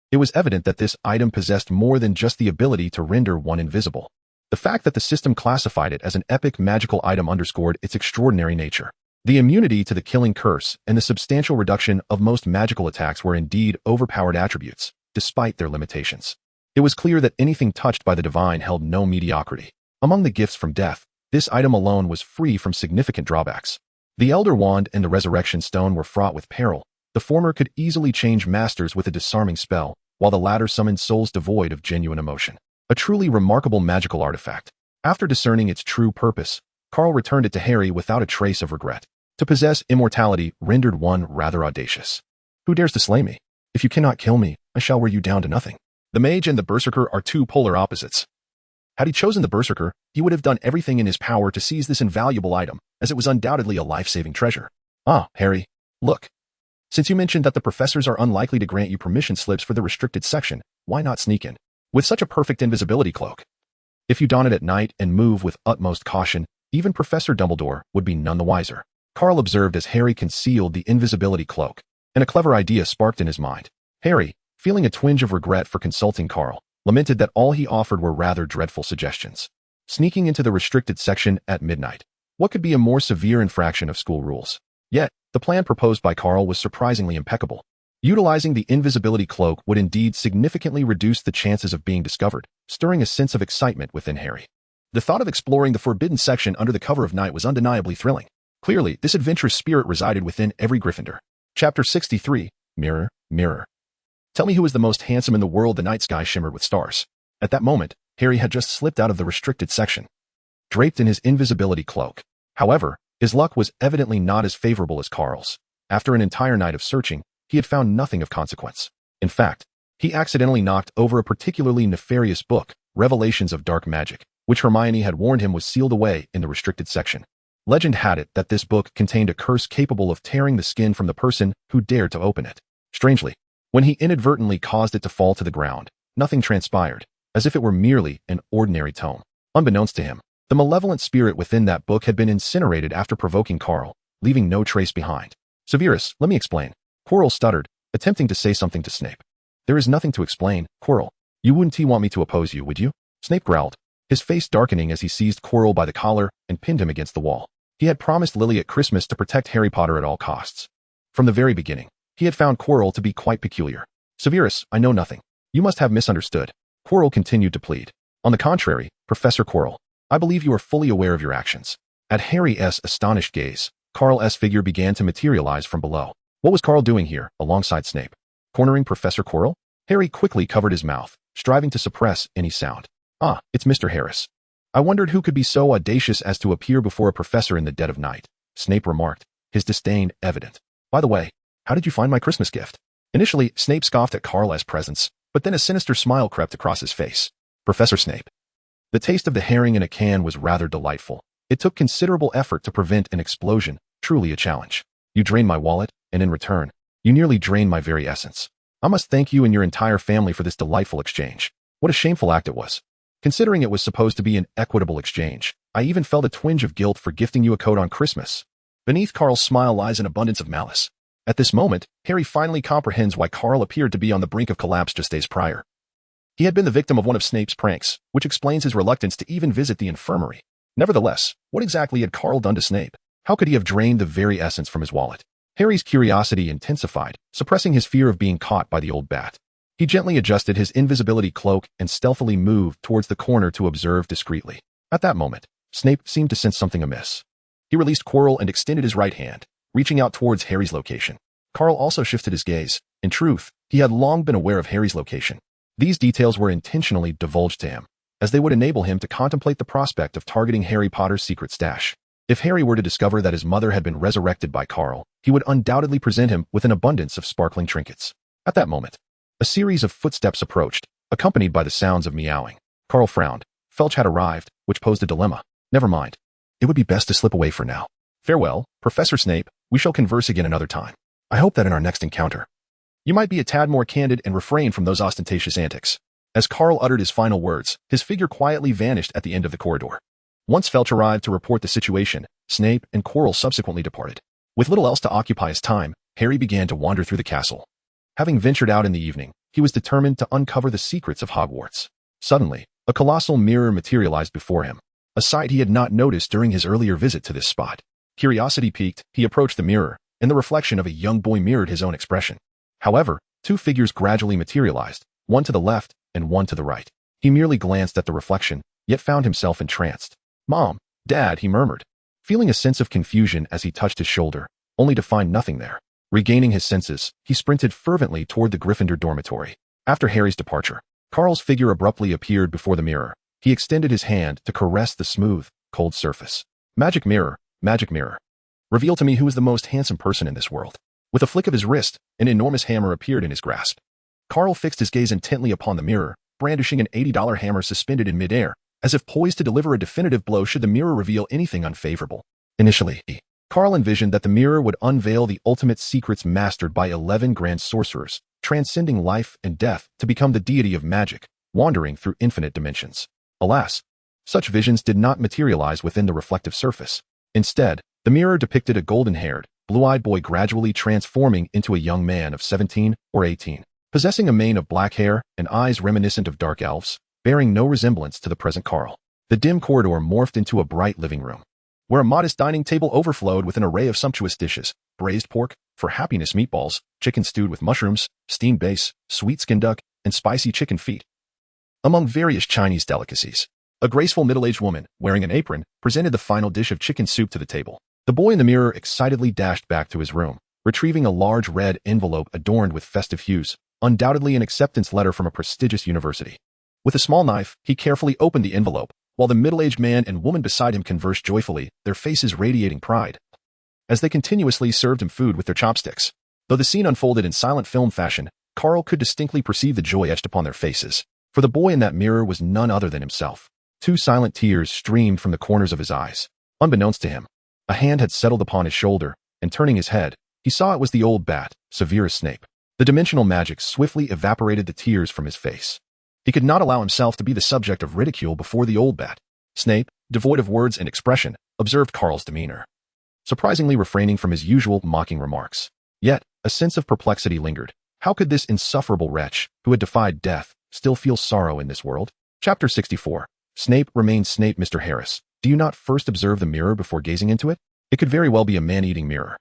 It was evident that this item possessed more than just the ability to render one invisible. The fact that the system classified it as an epic magical item underscored its extraordinary nature. The immunity to the killing curse and the substantial reduction of most magical attacks were indeed overpowered attributes, despite their limitations. It was clear that anything touched by the divine held no mediocrity. Among the gifts from death, this item alone was free from significant drawbacks. The Elder Wand and the Resurrection Stone were fraught with peril. The former could easily change masters with a disarming spell, while the latter summoned souls devoid of genuine emotion. A truly remarkable magical artifact. After discerning its true purpose, Carl returned it to Harry without a trace of regret. To possess immortality rendered one rather audacious. Who dares to slay me? If you cannot kill me, I shall wear you down to nothing. The mage and the berserker are 2 polar opposites. Had he chosen the berserker, he would have done everything in his power to seize this invaluable item, as it was undoubtedly a life-saving treasure. Ah, Harry, look. Since you mentioned that the professors are unlikely to grant you permission slips for the restricted section, why not sneak in? With such a perfect invisibility cloak. If you don it at night and move with utmost caution, even Professor Dumbledore would be none the wiser. Carl observed as Harry concealed the invisibility cloak, and a clever idea sparked in his mind. Harry, feeling a twinge of regret for consulting Carl, lamented that all he offered were rather dreadful suggestions. Sneaking into the restricted section at midnight. What could be a more severe infraction of school rules? Yet, the plan proposed by Carl was surprisingly impeccable. Utilizing the invisibility cloak would indeed significantly reduce the chances of being discovered, stirring a sense of excitement within Harry. The thought of exploring the forbidden section under the cover of night was undeniably thrilling. Clearly, this adventurous spirit resided within every Gryffindor. Chapter 63, Mirror, Mirror. Tell me who is the most handsome in the world. The night sky shimmered with stars. At that moment, Harry had just slipped out of the restricted section, draped in his invisibility cloak. However, his luck was evidently not as favorable as Carl's. After an entire night of searching, he had found nothing of consequence. In fact, he accidentally knocked over a particularly nefarious book, Revelations of Dark Magic, which Hermione had warned him was sealed away in the restricted section. Legend had it that this book contained a curse capable of tearing the skin from the person who dared to open it. Strangely, when he inadvertently caused it to fall to the ground, nothing transpired, as if it were merely an ordinary tome. Unbeknownst to him, the malevolent spirit within that book had been incinerated after provoking Carl, leaving no trace behind. Severus, let me explain. Quirrell stuttered, attempting to say something to Snape. There is nothing to explain, Quirrell. You wouldn't want me to oppose you, would you? Snape growled, his face darkening as he seized Quirrell by the collar and pinned him against the wall. He had promised Lily at Christmas to protect Harry Potter at all costs. From the very beginning, he had found Quirrell to be quite peculiar. Severus, I know nothing. You must have misunderstood. Quirrell continued to plead. On the contrary, Professor Quirrell, I believe you are fully aware of your actions. At Harry's astonished gaze, Carl's figure began to materialize from below. What was Carl doing here, alongside Snape? Cornering Professor Quirrell? Harry quickly covered his mouth, striving to suppress any sound. Ah, it's Mr. Harris. I wondered who could be so audacious as to appear before a professor in the dead of night, Snape remarked, his disdain evident. By the way, how did you find my Christmas gift? Initially, Snape scoffed at Carl's presence, but then a sinister smile crept across his face. Professor Snape. The taste of the herring in a can was rather delightful. It took considerable effort to prevent an explosion, truly a challenge. You drained my wallet, and in return, you nearly drained my very essence. I must thank you and your entire family for this delightful exchange. What a shameful act it was. Considering it was supposed to be an equitable exchange, I even felt a twinge of guilt for gifting you a coat on Christmas. Beneath Carl's smile lies an abundance of malice. At this moment, Harry finally comprehends why Carl appeared to be on the brink of collapse just days prior. He had been the victim of one of Snape's pranks, which explains his reluctance to even visit the infirmary. Nevertheless, what exactly had Carl done to Snape? How could he have drained the very essence from his wallet? Harry's curiosity intensified, suppressing his fear of being caught by the old bat. He gently adjusted his invisibility cloak and stealthily moved towards the corner to observe discreetly. At that moment, Snape seemed to sense something amiss. He released Quirrell and extended his right hand, reaching out towards Harry's location. Carl also shifted his gaze. In truth, he had long been aware of Harry's location. These details were intentionally divulged to him, as they would enable him to contemplate the prospect of targeting Harry Potter's secret stash. If Harry were to discover that his mother had been resurrected by Carl, he would undoubtedly present him with an abundance of sparkling trinkets. At that moment, a series of footsteps approached, accompanied by the sounds of meowing. Carl frowned. Filch had arrived, which posed a dilemma. Never mind. It would be best to slip away for now. Farewell, Professor Snape. We shall converse again another time. I hope that in our next encounter, you might be a tad more candid and refrain from those ostentatious antics. As Carl uttered his final words, his figure quietly vanished at the end of the corridor. Once Filch arrived to report the situation, Snape and Quirrell subsequently departed. With little else to occupy his time, Harry began to wander through the castle. Having ventured out in the evening, he was determined to uncover the secrets of Hogwarts. Suddenly, a colossal mirror materialized before him, a sight he had not noticed during his earlier visit to this spot. Curiosity piqued, he approached the mirror, and the reflection of a young boy mirrored his own expression. However, two figures gradually materialized, one to the left and one to the right. He merely glanced at the reflection, yet found himself entranced. Mom, Dad, he murmured, feeling a sense of confusion as he touched his shoulder, only to find nothing there. Regaining his senses, he sprinted fervently toward the Gryffindor dormitory. After Harry's departure, Carl's figure abruptly appeared before the mirror. He extended his hand to caress the smooth, cold surface. Magic mirror, reveal to me who is the most handsome person in this world. With a flick of his wrist, an enormous hammer appeared in his grasp. Carl fixed his gaze intently upon the mirror, brandishing an $80 hammer suspended in midair, as if poised to deliver a definitive blow should the mirror reveal anything unfavorable. Initially, Carl envisioned that the mirror would unveil the ultimate secrets mastered by 11 grand sorcerers, transcending life and death to become the deity of magic, wandering through infinite dimensions. Alas, such visions did not materialize within the reflective surface. Instead, the mirror depicted a golden-haired, blue-eyed boy gradually transforming into a young man of 17 or 18, possessing a mane of black hair and eyes reminiscent of dark elves, bearing no resemblance to the present Carl. The dim corridor morphed into a bright living room, where a modest dining table overflowed with an array of sumptuous dishes: braised pork, for happiness meatballs, chicken stewed with mushrooms, steamed base, sweet skin duck, and spicy chicken feet. Among various Chinese delicacies, a graceful middle-aged woman, wearing an apron, presented the final dish of chicken soup to the table. The boy in the mirror excitedly dashed back to his room, retrieving a large red envelope adorned with festive hues, undoubtedly an acceptance letter from a prestigious university. With a small knife, he carefully opened the envelope, while the middle-aged man and woman beside him conversed joyfully, their faces radiating pride, as they continuously served him food with their chopsticks. Though the scene unfolded in silent film fashion, Carl could distinctly perceive the joy etched upon their faces. For the boy in that mirror was none other than himself. 2 silent tears streamed from the corners of his eyes. Unbeknownst to him, a hand had settled upon his shoulder, and turning his head, he saw it was the old bat, Severus Snape. The dimensional magic swiftly evaporated the tears from his face. He could not allow himself to be the subject of ridicule before the old bat. Snape, devoid of words and expression, observed Carl's demeanor, surprisingly refraining from his usual mocking remarks. Yet, a sense of perplexity lingered. How could this insufferable wretch, who had defied death, still feel sorrow in this world? Chapter 64. Snape remains Snape. Mr. Harris, do you not first observe the mirror before gazing into it? It could very well be a man-eating mirror.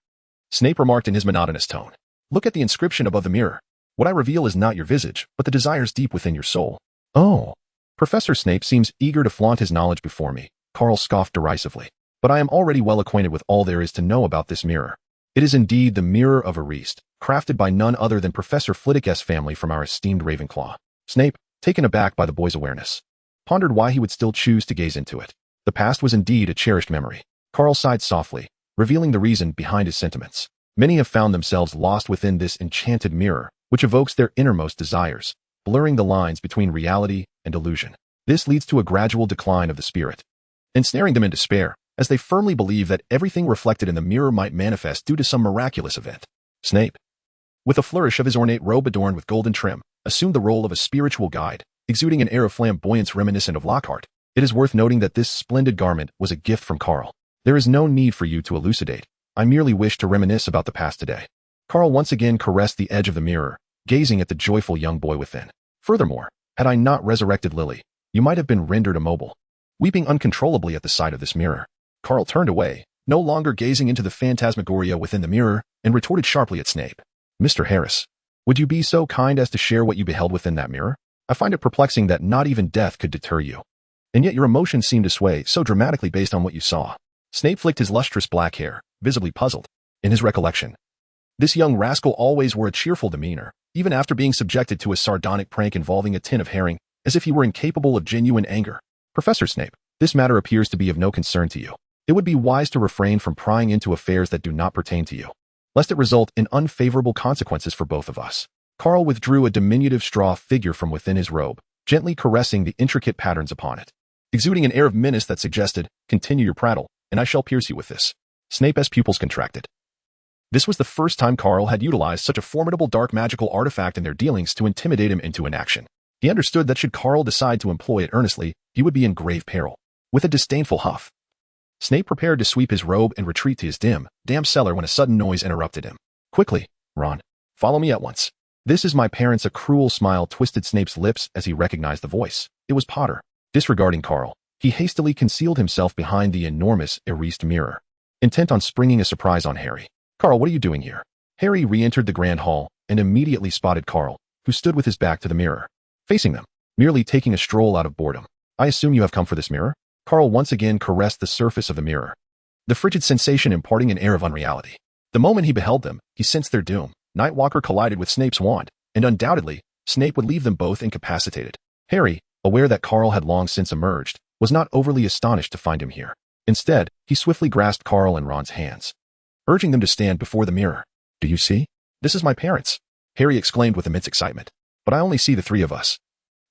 Snape remarked in his monotonous tone. Look at the inscription above the mirror. What I reveal is not your visage, but the desires deep within your soul. Oh. Professor Snape seems eager to flaunt his knowledge before me, Carl scoffed derisively. But I am already well acquainted with all there is to know about this mirror. It is indeed the Mirror of Erised, crafted by none other than Professor Flitwick's family from our esteemed Ravenclaw. Snape, taken aback by the boy's awareness, pondered why he would still choose to gaze into it. The past was indeed a cherished memory. Carl sighed softly, revealing the reason behind his sentiments. Many have found themselves lost within this enchanted mirror, which evokes their innermost desires, blurring the lines between reality and illusion. This leads to a gradual decline of the spirit, ensnaring them in despair, as they firmly believe that everything reflected in the mirror might manifest due to some miraculous event. Snape, with a flourish of his ornate robe adorned with golden trim, assumed the role of a spiritual guide, exuding an air of flamboyance reminiscent of Lockhart. It is worth noting that this splendid garment was a gift from Carl. There is no need for you to elucidate. I merely wish to reminisce about the past today. Carl once again caressed the edge of the mirror, gazing at the joyful young boy within. Furthermore, had I not resurrected Lily, you might have been rendered immobile. Weeping uncontrollably at the sight of this mirror, Carl turned away, no longer gazing into the phantasmagoria within the mirror, and retorted sharply at Snape. Mr. Harris, would you be so kind as to share what you beheld within that mirror? I find it perplexing that not even death could deter you. And yet your emotions seem to sway so dramatically based on what you saw. Snape flicked his lustrous black hair, visibly puzzled. In his recollection, this young rascal always wore a cheerful demeanor, even after being subjected to a sardonic prank involving a tin of herring, as if he were incapable of genuine anger. Professor Snape, this matter appears to be of no concern to you. It would be wise to refrain from prying into affairs that do not pertain to you, lest it result in unfavorable consequences for both of us. Carl withdrew a diminutive straw figure from within his robe, gently caressing the intricate patterns upon it, exuding an air of menace that suggested, continue your prattle, and I shall pierce you with this. Snape's pupils contracted. This was the first time Carl had utilized such a formidable dark magical artifact in their dealings to intimidate him into inaction. He understood that should Carl decide to employ it earnestly, he would be in grave peril. With a disdainful huff, Snape prepared to sweep his robe and retreat to his damp cellar when a sudden noise interrupted him. Quickly, Ron, follow me at once. This is my parents. A cruel smile twisted Snape's lips as he recognized the voice. It was Potter. Disregarding Carl, he hastily concealed himself behind the enormous Erised mirror, intent on springing a surprise on Harry. Carl, what are you doing here? Harry re-entered the grand hall and immediately spotted Carl, who stood with his back to the mirror, facing them, merely taking a stroll out of boredom. I assume you have come for this mirror? Carl once again caressed the surface of the mirror, the frigid sensation imparting an air of unreality. The moment he beheld them, he sensed their doom. Nightwalker collided with Snape's wand, and undoubtedly, Snape would leave them both incapacitated. Harry, aware that Carl had long since emerged, was not overly astonished to find him here. Instead, he swiftly grasped Carl and Ron's hands, urging them to stand before the mirror. Do you see? This is my parents, Harry exclaimed with immense excitement. But I only see the three of us.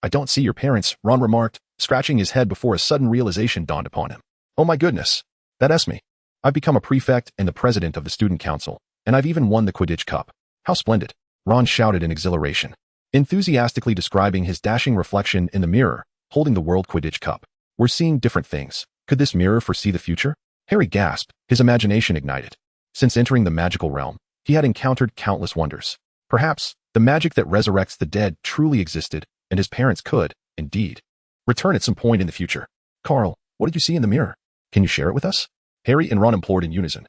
I don't see your parents, Ron remarked, scratching his head before a sudden realization dawned upon him. Oh my goodness. That's me. I've become a prefect and the president of the student council, and I've even won the Quidditch Cup. How splendid. Ron shouted in exhilaration, enthusiastically describing his dashing reflection in the mirror, holding the World Quidditch Cup. We're seeing different things. Could this mirror foresee the future? Harry gasped, his imagination ignited. Since entering the magical realm, he had encountered countless wonders. Perhaps, the magic that resurrects the dead truly existed, and his parents could, indeed, return at some point in the future. Carl, what did you see in the mirror? Can you share it with us? Harry and Ron implored in unison,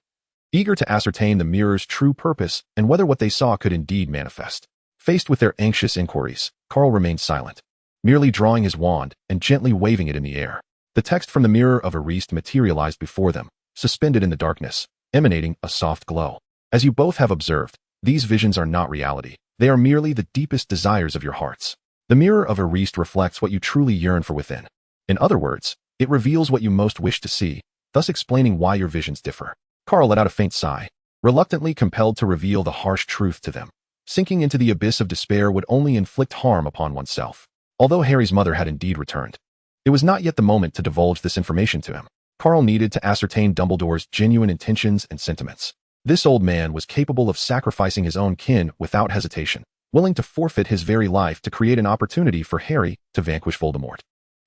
eager to ascertain the mirror's true purpose and whether what they saw could indeed manifest. Faced with their anxious inquiries, Carl remained silent, merely drawing his wand and gently waving it in the air. The text from the Mirror of Erised materialized before them, suspended in the darkness, emanating a soft glow. As you both have observed, these visions are not reality. They are merely the deepest desires of your hearts. The Mirror of Erised reflects what you truly yearn for within. In other words, it reveals what you most wish to see, thus explaining why your visions differ. Carl let out a faint sigh, reluctantly compelled to reveal the harsh truth to them. Sinking into the abyss of despair would only inflict harm upon oneself. Although Harry's mother had indeed returned, it was not yet the moment to divulge this information to him. Carl needed to ascertain Dumbledore's genuine intentions and sentiments. This old man was capable of sacrificing his own kin without hesitation, willing to forfeit his very life to create an opportunity for Harry to vanquish Voldemort.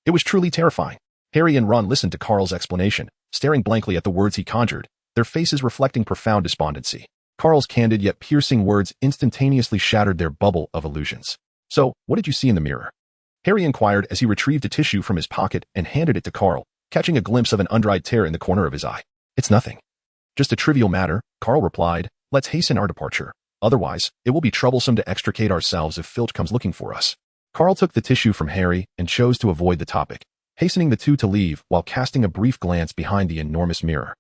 It was truly terrifying. Harry and Ron listened to Carl's explanation, staring blankly at the words he conjured, their faces reflecting profound despondency. Carl's candid yet piercing words instantaneously shattered their bubble of illusions. "So, what did you see in the mirror?" Harry inquired as he retrieved a tissue from his pocket and handed it to Carl, catching a glimpse of an undried tear in the corner of his eye. "It's nothing. Just a trivial matter," Carl replied. "Let's hasten our departure. Otherwise, it will be troublesome to extricate ourselves if Filch comes looking for us." Carl took the tissue from Harry and chose to avoid the topic, hastening the two to leave while casting a brief glance behind the enormous mirror.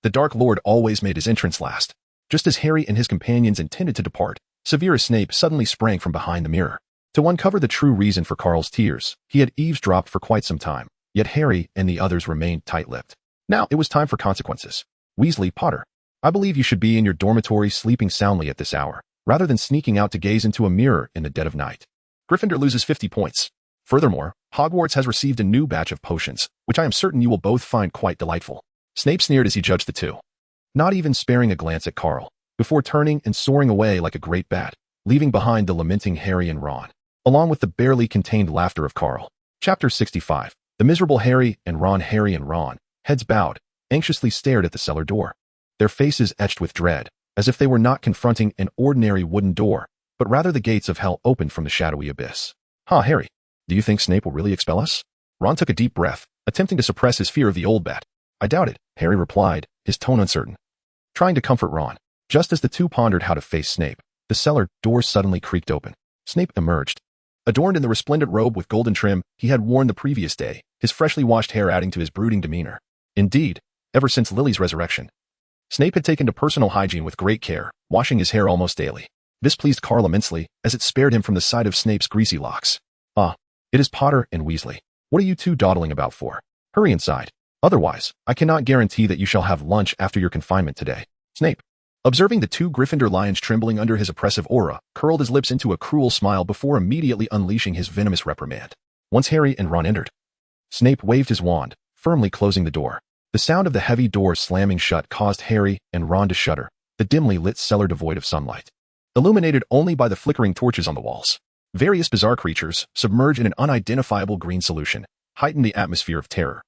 The Dark Lord always made his entrance last. Just as Harry and his companions intended to depart, Severus Snape suddenly sprang from behind the mirror. To uncover the true reason for Carl's tears, he had eavesdropped for quite some time, yet Harry and the others remained tight-lipped. Now it was time for consequences. "Weasley, Potter, I believe you should be in your dormitory sleeping soundly at this hour, rather than sneaking out to gaze into a mirror in the dead of night. Gryffindor loses 50 points. Furthermore, Hogwarts has received a new batch of potions, which I am certain you will both find quite delightful." Snape sneered as he judged the two, not even sparing a glance at Carl, before turning and soaring away like a great bat, leaving behind the lamenting Harry and Ron, along with the barely contained laughter of Carl. Chapter 65. The miserable Harry and Ron. Harry and Ron, heads bowed, anxiously stared at the cellar door, their faces etched with dread, as if they were not confronting an ordinary wooden door, but rather the gates of hell opened from the shadowy abyss. "Huh, Harry, do you think Snape will really expel us?" Ron took a deep breath, attempting to suppress his fear of the old bat. "I doubt it," Harry replied, his tone uncertain, trying to comfort Ron. Just as the two pondered how to face Snape, the cellar door suddenly creaked open. Snape emerged. Adorned in the resplendent robe with golden trim he had worn the previous day, his freshly washed hair adding to his brooding demeanor. Indeed, ever since Lily's resurrection, Snape had taken to personal hygiene with great care, washing his hair almost daily. This pleased Carl immensely, as it spared him from the sight of Snape's greasy locks. "Ah, it is Potter and Weasley. What are you two dawdling about for? Hurry inside. Otherwise, I cannot guarantee that you shall have lunch after your confinement today." Snape, observing the two Gryffindor lions trembling under his oppressive aura, curled his lips into a cruel smile before immediately unleashing his venomous reprimand. Once Harry and Ron entered, Snape waved his wand, firmly closing the door. The sound of the heavy door slamming shut caused Harry and Ron to shudder, the dimly lit cellar devoid of sunlight, illuminated only by the flickering torches on the walls. Various bizarre creatures, submerged in an unidentifiable green solution, heightened the atmosphere of terror,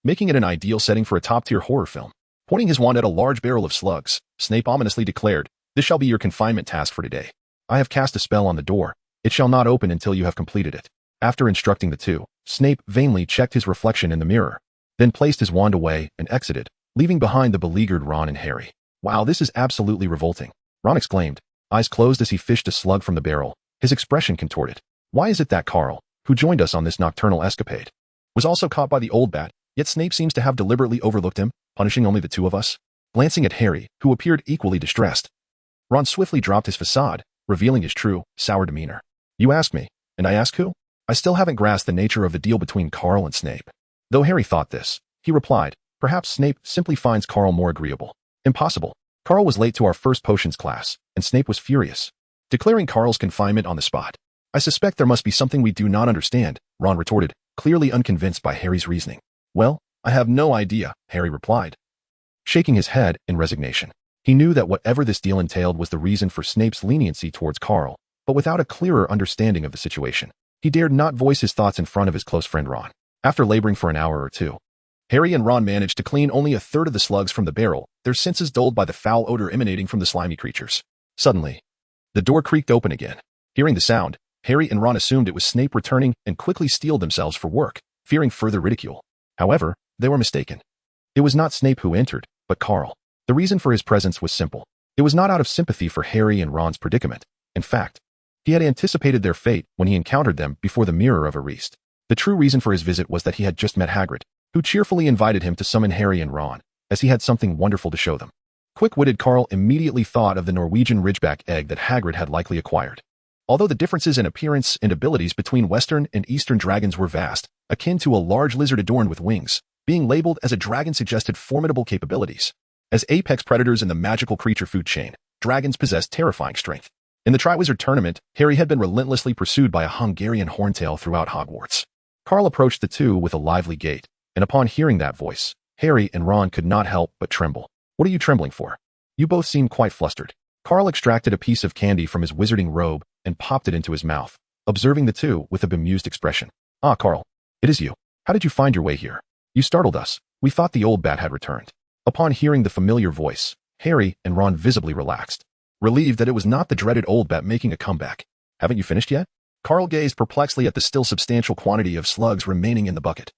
making it an ideal setting for a top-tier horror film. Pointing his wand at a large barrel of slugs, Snape ominously declared, "This shall be your confinement task for today. I have cast a spell on the door. It shall not open until you have completed it." After instructing the two, Snape vainly checked his reflection in the mirror, then placed his wand away and exited, leaving behind the beleaguered Ron and Harry. "Wow, this is absolutely revolting," Ron exclaimed, eyes closed as he fished a slug from the barrel, his expression contorted. "Why is it that Carl, who joined us on this nocturnal escapade, was also caught by the old bat, yet Snape seems to have deliberately overlooked him, punishing only the two of us?" Glancing at Harry, who appeared equally distressed, Ron swiftly dropped his facade, revealing his true, sour demeanor. "You ask me, and I ask who? I still haven't grasped the nature of the deal between Carl and Snape." Though Harry thought this, he replied, "Perhaps Snape simply finds Carl more agreeable." "Impossible. Carl was late to our first potions class, and Snape was furious, declaring Carl's confinement on the spot." "I suspect there must be something we do not understand," Ron retorted, clearly unconvinced by Harry's reasoning. "Well, I have no idea," Harry replied, shaking his head in resignation. He knew that whatever this deal entailed was the reason for Snape's leniency towards Carl, but without a clearer understanding of the situation, he dared not voice his thoughts in front of his close friend Ron. After laboring for an hour or two, Harry and Ron managed to clean only a third of the slugs from the barrel, their senses dulled by the foul odor emanating from the slimy creatures. Suddenly, the door creaked open again. Hearing the sound, Harry and Ron assumed it was Snape returning and quickly steeled themselves for work, fearing further ridicule. However, they were mistaken. It was not Snape who entered, but Carl. The reason for his presence was simple. It was not out of sympathy for Harry and Ron's predicament. In fact, he had anticipated their fate when he encountered them before the Mirror of Erised. The true reason for his visit was that he had just met Hagrid, who cheerfully invited him to summon Harry and Ron, as he had something wonderful to show them. Quick-witted Carl immediately thought of the Norwegian Ridgeback egg that Hagrid had likely acquired. Although the differences in appearance and abilities between Western and Eastern dragons were vast, akin to a large lizard adorned with wings, being labeled as a dragon suggested formidable capabilities. As apex predators in the magical creature food chain, dragons possess terrifying strength. In the Triwizard Tournament, Harry had been relentlessly pursued by a Hungarian horntail throughout Hogwarts. Carl approached the two with a lively gait, and upon hearing that voice, Harry and Ron could not help but tremble. "What are you trembling for? You both seem quite flustered." Carl extracted a piece of candy from his wizarding robe and popped it into his mouth, observing the two with a bemused expression. "Ah, Carl, it is you. How did you find your way here? You startled us. We thought the old bat had returned." Upon hearing the familiar voice, Harry and Ron visibly relaxed, relieved that it was not the dreaded old bat making a comeback. "Haven't you finished yet?" Carl gazed perplexedly at the still substantial quantity of slugs remaining in the bucket,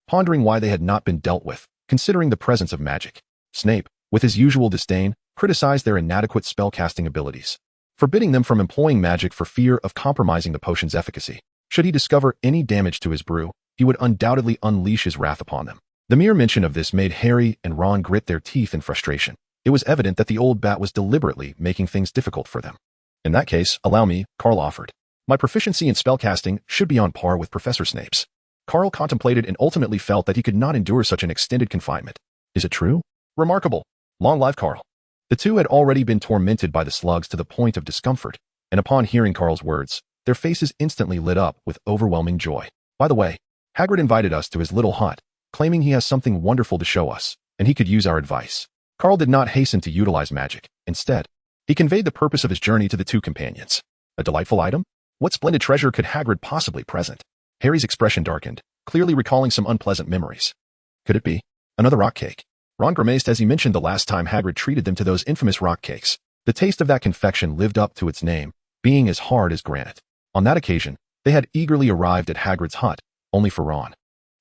pondering why they had not been dealt with, considering the presence of magic. Snape, with his usual disdain, criticized their inadequate spellcasting abilities, forbidding them from employing magic for fear of compromising the potion's efficacy. Should he discover any damage to his brew, he would undoubtedly unleash his wrath upon them. The mere mention of this made Harry and Ron grit their teeth in frustration. It was evident that the old bat was deliberately making things difficult for them. "In that case, allow me," Carl offered. "My proficiency in spellcasting should be on par with Professor Snape's." Carl contemplated and ultimately felt that he could not endure such an extended confinement. "Is it true?" "Remarkable. Long live Carl." The two had already been tormented by the slugs to the point of discomfort, and upon hearing Carl's words, their faces instantly lit up with overwhelming joy. "By the way, Hagrid invited us to his little hut, claiming he has something wonderful to show us, and he could use our advice." Carl did not hasten to utilize magic. Instead, he conveyed the purpose of his journey to the two companions. "A delightful item? What splendid treasure could Hagrid possibly present?" Harry's expression darkened, clearly recalling some unpleasant memories. "Could it be another rock cake?" Ron grimaced as he mentioned the last time Hagrid treated them to those infamous rock cakes. The taste of that confection lived up to its name, being as hard as granite. On that occasion, they had eagerly arrived at Hagrid's hut, only for Ron,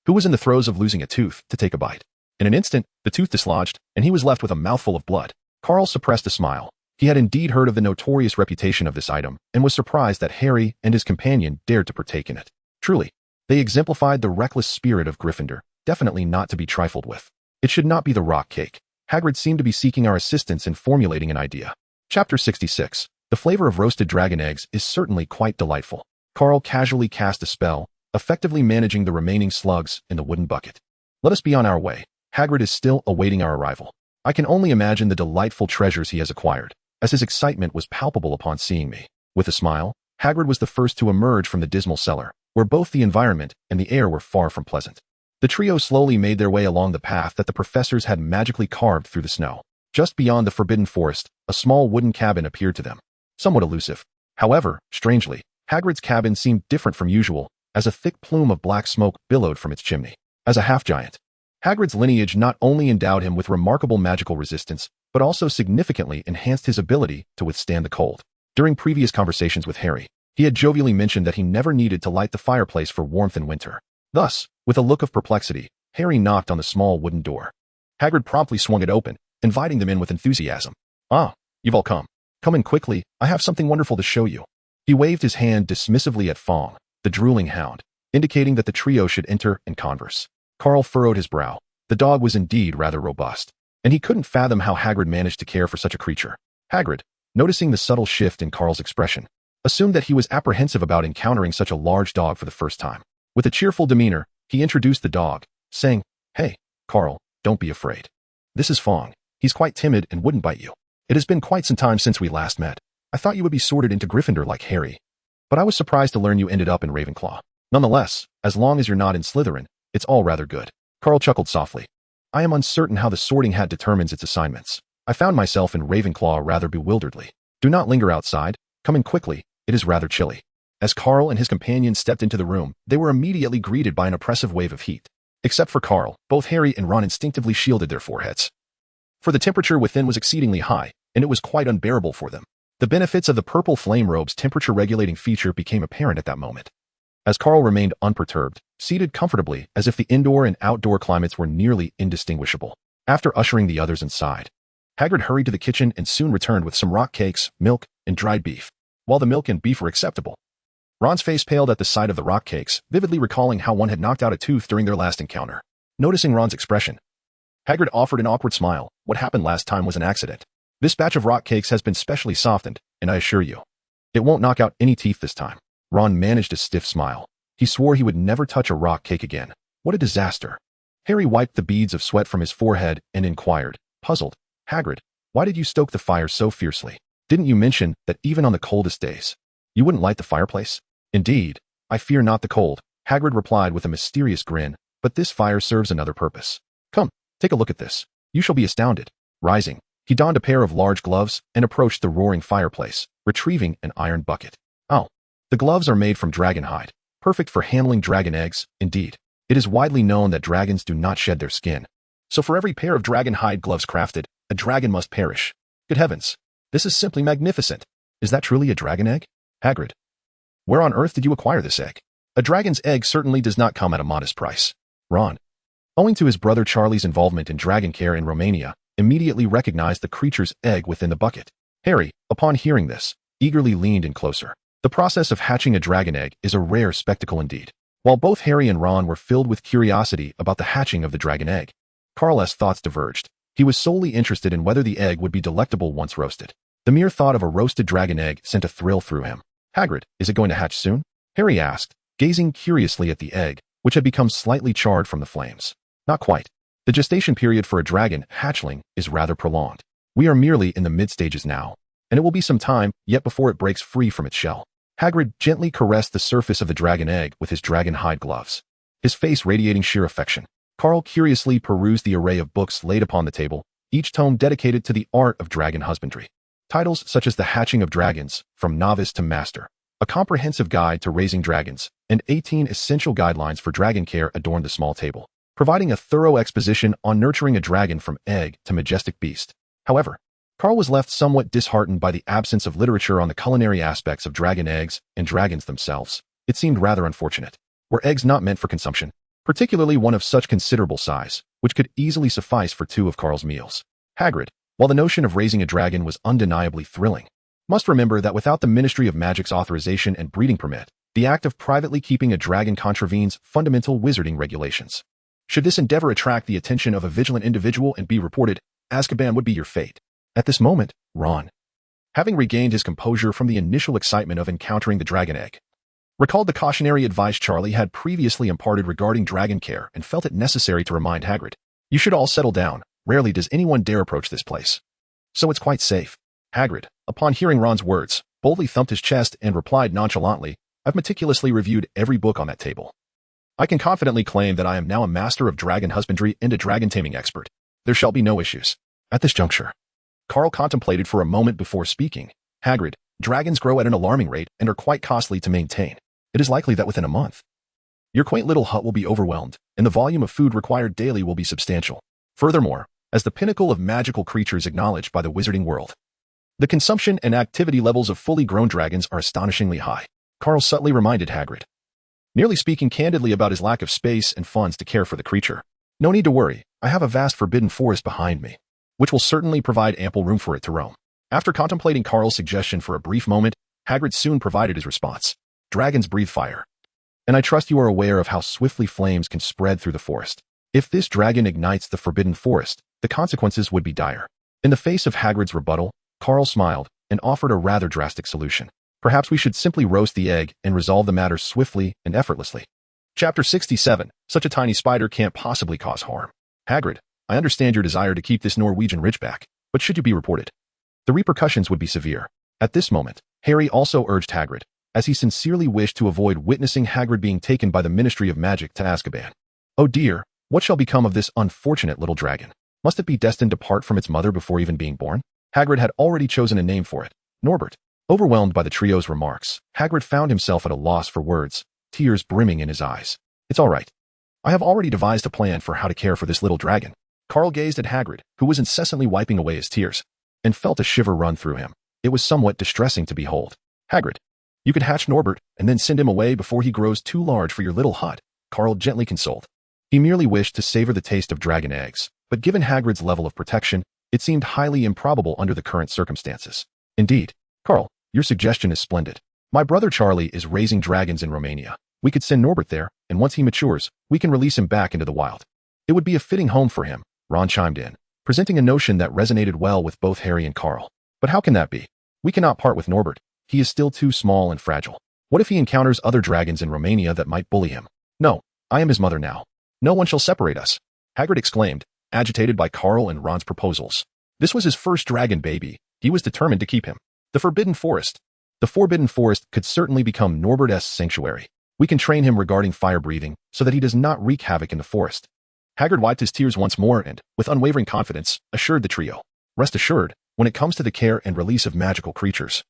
who was in the throes of losing a tooth, to take a bite. In an instant, the tooth dislodged, and he was left with a mouthful of blood. Carl suppressed a smile. He had indeed heard of the notorious reputation of this item, and was surprised that Harry and his companion dared to partake in it. Truly, they exemplified the reckless spirit of Gryffindor, definitely not to be trifled with. It should not be the rock cake. Hagrid seemed to be seeking our assistance in formulating an idea. Chapter 66. The flavor of roasted dragon eggs is certainly quite delightful. Carl casually cast a spell, effectively managing the remaining slugs in the wooden bucket. "Let us be on our way. Hagrid is still awaiting our arrival. I can only imagine the delightful treasures he has acquired, as his excitement was palpable upon seeing me." With a smile, Hagrid was the first to emerge from the dismal cellar, where both the environment and the air were far from pleasant. The trio slowly made their way along the path that the professors had magically carved through the snow. Just beyond the forbidden forest, a small wooden cabin appeared to them, somewhat elusive. However, strangely, Hagrid's cabin seemed different from usual, as a thick plume of black smoke billowed from its chimney. As a half-giant, Hagrid's lineage not only endowed him with remarkable magical resistance, but also significantly enhanced his ability to withstand the cold. During previous conversations with Harry, he had jovially mentioned that he never needed to light the fireplace for warmth in winter. Thus, with a look of perplexity, Harry knocked on the small wooden door. Hagrid promptly swung it open, inviting them in with enthusiasm. "Ah, you've all come. Come in quickly, I have something wonderful to show you." He waved his hand dismissively at Fong, the drooling hound, indicating that the trio should enter and converse. Carl furrowed his brow. The dog was indeed rather robust, and he couldn't fathom how Hagrid managed to care for such a creature. Hagrid, noticing the subtle shift in Carl's expression, assumed that he was apprehensive about encountering such a large dog for the first time. With a cheerful demeanor, he introduced the dog, saying, "Hey, Carl, don't be afraid. This is Fong. He's quite timid and wouldn't bite you. It has been quite some time since we last met. I thought you would be sorted into Gryffindor like Harry, but I was surprised to learn you ended up in Ravenclaw. Nonetheless, as long as you're not in Slytherin, it's all rather good." Carl chuckled softly. "I am uncertain how the sorting hat determines its assignments. I found myself in Ravenclaw rather bewilderedly. Do not linger outside. Come in quickly. It is rather chilly." As Carl and his companions stepped into the room, they were immediately greeted by an oppressive wave of heat. Except for Carl, both Harry and Ron instinctively shielded their foreheads, for the temperature within was exceedingly high, and it was quite unbearable for them. The benefits of the purple flame robe's temperature-regulating feature became apparent at that moment, as Carl remained unperturbed, seated comfortably as if the indoor and outdoor climates were nearly indistinguishable. After ushering the others inside, Hagrid hurried to the kitchen and soon returned with some rock cakes, milk, and dried beef. While the milk and beef were acceptable, Ron's face paled at the sight of the rock cakes, vividly recalling how one had knocked out a tooth during their last encounter. Noticing Ron's expression, Hagrid offered an awkward smile. "What happened last time was an accident. This batch of rock cakes has been specially softened, and I assure you, It won't knock out any teeth this time. Ron managed a stiff smile. He swore he would never touch a rock cake again. What a disaster. Harry wiped the beads of sweat from his forehead and inquired, puzzled, Hagrid, why did you stoke the fire so fiercely? Didn't you mention that even on the coldest days, you wouldn't light the fireplace? Indeed, I fear not the cold, Hagrid replied with a mysterious grin, but this fire serves another purpose. Come, take a look at this. You shall be astounded. Rising, he donned a pair of large gloves and approached the roaring fireplace, retrieving an iron bucket. Oh, the gloves are made from dragon hide, perfect for handling dragon eggs, indeed. It is widely known that dragons do not shed their skin. So for every pair of dragon hide gloves crafted, a dragon must perish. Good heavens, this is simply magnificent. Is that truly a dragon egg? Hagrid, where on earth did you acquire this egg? A dragon's egg certainly does not come at a modest price. Ron, owing to his brother Charlie's involvement in dragon care in Romania, immediately recognized the creature's egg within the bucket. Harry, upon hearing this, eagerly leaned in closer. The process of hatching a dragon egg is a rare spectacle indeed. While both Harry and Ron were filled with curiosity about the hatching of the dragon egg, Carl's thoughts diverged. He was solely interested in whether the egg would be delectable once roasted. The mere thought of a roasted dragon egg sent a thrill through him. Hagrid, is it going to hatch soon? Harry asked, gazing curiously at the egg, which had become slightly charred from the flames. Not quite. The gestation period for a dragon hatchling is rather prolonged. We are merely in the mid-stages now, and it will be some time yet before it breaks free from its shell. Hagrid gently caressed the surface of the dragon egg with his dragon hide gloves, his face radiating sheer affection. Carl curiously perused the array of books laid upon the table, each tome dedicated to the art of dragon husbandry. Titles such as The Hatching of Dragons, From Novice to Master, A Comprehensive Guide to Raising Dragons, and 18 Essential Guidelines for Dragon Care adorned the small table, providing a thorough exposition on nurturing a dragon from egg to majestic beast. However, Carl was left somewhat disheartened by the absence of literature on the culinary aspects of dragon eggs and dragons themselves. It seemed rather unfortunate. Were eggs not meant for consumption, particularly one of such considerable size, which could easily suffice for 2 of Carl's meals? Hagrid, while the notion of raising a dragon was undeniably thrilling, must remember that without the Ministry of Magic's authorization and breeding permit, the act of privately keeping a dragon contravenes fundamental wizarding regulations. Should this endeavor attract the attention of a vigilant individual and be reported, Azkaban would be your fate. At this moment, Ron, having regained his composure from the initial excitement of encountering the dragon egg, recalled the cautionary advice Charlie had previously imparted regarding dragon care and felt it necessary to remind Hagrid, you should all settle down. Rarely does anyone dare approach this place. So it's quite safe. Hagrid, upon hearing Ron's words, boldly thumped his chest and replied nonchalantly, I've meticulously reviewed every book on that table. I can confidently claim that I am now a master of dragon husbandry and a dragon taming expert. There shall be no issues. At this juncture, Carl contemplated for a moment before speaking. Hagrid, dragons grow at an alarming rate and are quite costly to maintain. It is likely that within a month, your quaint little hut will be overwhelmed, and the volume of food required daily will be substantial. Furthermore, as the pinnacle of magical creatures acknowledged by the wizarding world, the consumption and activity levels of fully grown dragons are astonishingly high. Carl subtly reminded Hagrid, nearly speaking candidly about his lack of space and funds to care for the creature. No need to worry, I have a vast forbidden forest behind me, which will certainly provide ample room for it to roam. After contemplating Carl's suggestion for a brief moment, Hagrid soon provided his response. Dragons breathe fire, and I trust you are aware of how swiftly flames can spread through the forest. If this dragon ignites the forbidden forest, the consequences would be dire. In the face of Hagrid's rebuttal, Carl smiled and offered a rather drastic solution. Perhaps we should simply roast the egg and resolve the matter swiftly and effortlessly. Chapter 67. Such a tiny spider can't possibly cause harm. Hagrid, I understand your desire to keep this Norwegian ridgeback, but should you be reported, the repercussions would be severe. At this moment, Harry also urged Hagrid, as he sincerely wished to avoid witnessing Hagrid being taken by the Ministry of Magic to Azkaban. Oh dear, what shall become of this unfortunate little dragon? Must it be destined to part from its mother before even being born? Hagrid had already chosen a name for it, Norbert. Overwhelmed by the trio's remarks, Hagrid found himself at a loss for words, tears brimming in his eyes. It's all right. I have already devised a plan for how to care for this little dragon. Carl gazed at Hagrid, who was incessantly wiping away his tears, and felt a shiver run through him. It was somewhat distressing to behold. Hagrid, you could hatch Norbert and then send him away before he grows too large for your little hut, Carl gently consoled. He merely wished to savor the taste of dragon eggs, but given Hagrid's level of protection, it seemed highly improbable under the current circumstances. Indeed, Carl, your suggestion is splendid. My brother Charlie is raising dragons in Romania. We could send Norbert there, and once he matures, we can release him back into the wild. It would be a fitting home for him, Ron chimed in, presenting a notion that resonated well with both Harry and Carl. But how can that be? We cannot part with Norbert. he is still too small and fragile. What if he encounters other dragons in Romania that might bully him? No, I am his mother now. No one shall separate us, Hagrid exclaimed, agitated by Carl and Ron's proposals. This was his first dragon baby. He was determined to keep him. The Forbidden Forest. The Forbidden Forest could certainly become Norbert's sanctuary. We can train him regarding fire breathing so that he does not wreak havoc in the forest. Hagrid wiped his tears once more and, with unwavering confidence, assured the trio. Rest assured, when it comes to the care and release of magical creatures,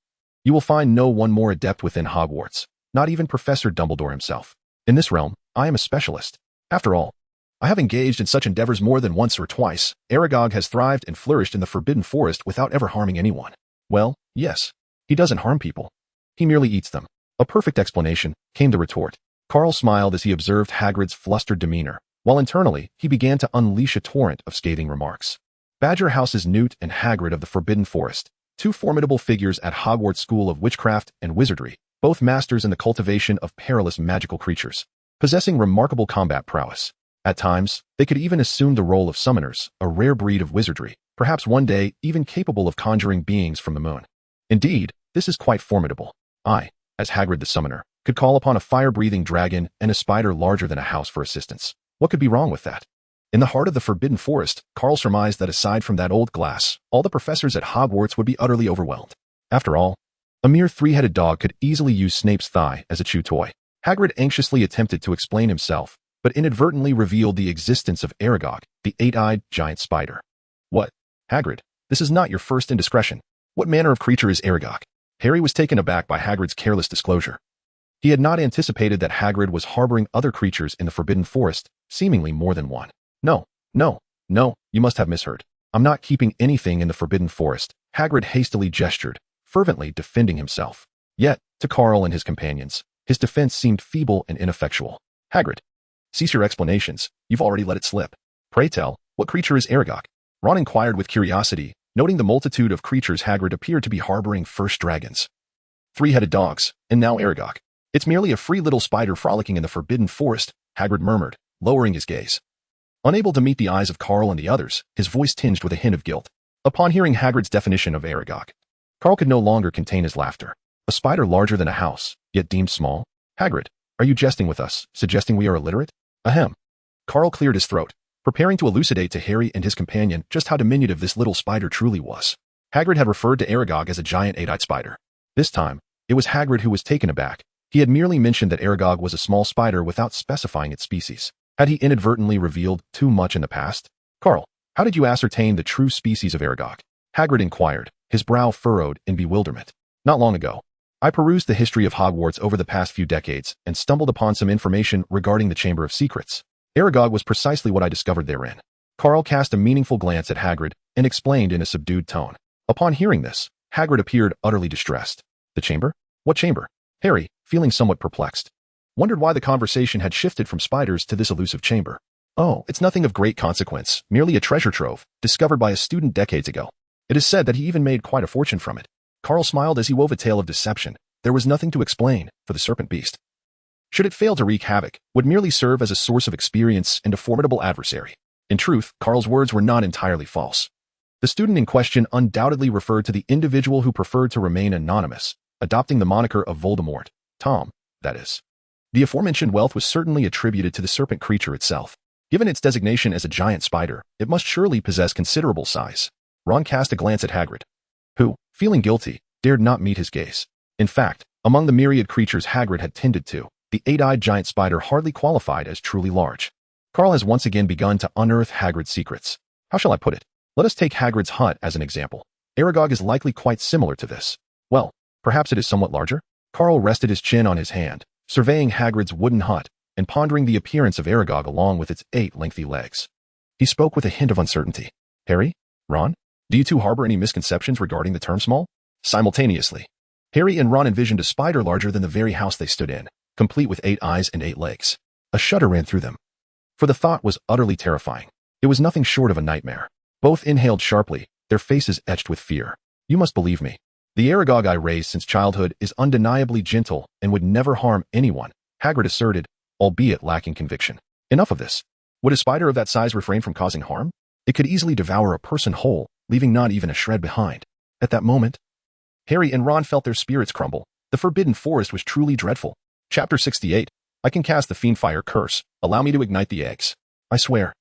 you will find no one more adept within Hogwarts, not even Professor Dumbledore himself. In this realm, I am a specialist. After all, I have engaged in such endeavors more than once or twice. Aragog has thrived and flourished in the Forbidden Forest without ever harming anyone. Well, yes, he doesn't harm people. He merely eats them. A perfect explanation, came the retort. Carl smiled as he observed Hagrid's flustered demeanor, while internally he began to unleash a torrent of scathing remarks. Badger House's Newt and Hagrid of the Forbidden Forest, two formidable figures at Hogwarts School of Witchcraft and Wizardry, both masters in the cultivation of perilous magical creatures, possessing remarkable combat prowess. At times, they could even assume the role of summoners, a rare breed of wizardry, perhaps one day even capable of conjuring beings from the moon. Indeed, this is quite formidable. I, as Hagrid the Summoner, could call upon a fire-breathing dragon and a spider larger than a house for assistance. What could be wrong with that? In the heart of the Forbidden Forest, Carl surmised that aside from that old glass, all the professors at Hogwarts would be utterly overwhelmed. After all, a mere three-headed dog could easily use Snape's thigh as a chew toy. Hagrid anxiously attempted to explain himself, but inadvertently revealed the existence of Aragog, the eight-eyed giant spider. What? Hagrid, this is not your first indiscretion. What manner of creature is Aragog? Harry was taken aback by Hagrid's careless disclosure. He had not anticipated that Hagrid was harboring other creatures in the Forbidden Forest, seemingly more than one. No, you must have misheard. I'm not keeping anything in the Forbidden Forest. Hagrid hastily gestured, fervently defending himself. Yet, to Carl and his companions, his defense seemed feeble and ineffectual. Hagrid, cease your explanations. You've already let it slip. Pray tell, what creature is Aragog? Ron inquired with curiosity, noting the multitude of creatures Hagrid appeared to be harboring first dragons. Three-headed dogs, and now Aragog. It's merely a free little spider frolicking in the Forbidden Forest, Hagrid murmured, lowering his gaze. Unable to meet the eyes of Carl and the others, his voice tinged with a hint of guilt. Upon hearing Hagrid's definition of Aragog, Carl could no longer contain his laughter. A spider larger than a house, yet deemed small? Hagrid, are you jesting with us, suggesting we are illiterate? Ahem. Carl cleared his throat, preparing to elucidate to Harry and his companion just how diminutive this little spider truly was. Hagrid had referred to Aragog as a giant eight-eyed spider. This time, it was Hagrid who was taken aback. He had merely mentioned that Aragog was a small spider without specifying its species. Had he inadvertently revealed too much in the past? Carl, how did you ascertain the true species of Aragog? Hagrid inquired, his brow furrowed in bewilderment. Not long ago, I perused the history of Hogwarts over the past few decades and stumbled upon some information regarding the Chamber of Secrets. Aragog was precisely what I discovered therein. Carl cast a meaningful glance at Hagrid and explained in a subdued tone. Upon hearing this, Hagrid appeared utterly distressed. The chamber? What chamber? Harry, feeling somewhat perplexed, wondered why the conversation had shifted from spiders to this elusive chamber. Oh, it's nothing of great consequence, merely a treasure trove, discovered by a student decades ago. It is said that he even made quite a fortune from it. Carl smiled as he wove a tale of deception. There was nothing to explain, for the serpent beast, should it fail to wreak havoc, would merely serve as a source of experience and a formidable adversary. In truth, Carl's words were not entirely false. The student in question undoubtedly referred to the individual who preferred to remain anonymous, adopting the moniker of Voldemort. Tom, that is. The aforementioned wealth was certainly attributed to the serpent creature itself. Given its designation as a giant spider, it must surely possess considerable size. Ron cast a glance at Hagrid, who, feeling guilty, dared not meet his gaze. In fact, among the myriad creatures Hagrid had tended to, the eight-eyed giant spider hardly qualified as truly large. Carl has once again begun to unearth Hagrid's secrets. How shall I put it? Let us take Hagrid's hut as an example. Aragog is likely quite similar to this. Well, perhaps it is somewhat larger? Carl rested his chin on his hand, surveying Hagrid's wooden hut and pondering the appearance of Aragog along with its 8 lengthy legs. He spoke with a hint of uncertainty. Harry? Ron? Do you two harbor any misconceptions regarding the term small? Simultaneously, Harry and Ron envisioned a spider larger than the very house they stood in, complete with 8 eyes and 8 legs. A shudder ran through them, for the thought was utterly terrifying. It was nothing short of a nightmare. Both inhaled sharply, their faces etched with fear. You must believe me. The Aragog I raised since childhood is undeniably gentle and would never harm anyone, Hagrid asserted, albeit lacking conviction. Enough of this. Would a spider of that size refrain from causing harm? It could easily devour a person whole, leaving not even a shred behind. At that moment, Harry and Ron felt their spirits crumble. The Forbidden Forest was truly dreadful. Chapter 68. I can cast the Fiendfire Curse. Allow me to ignite the eggs. I swear.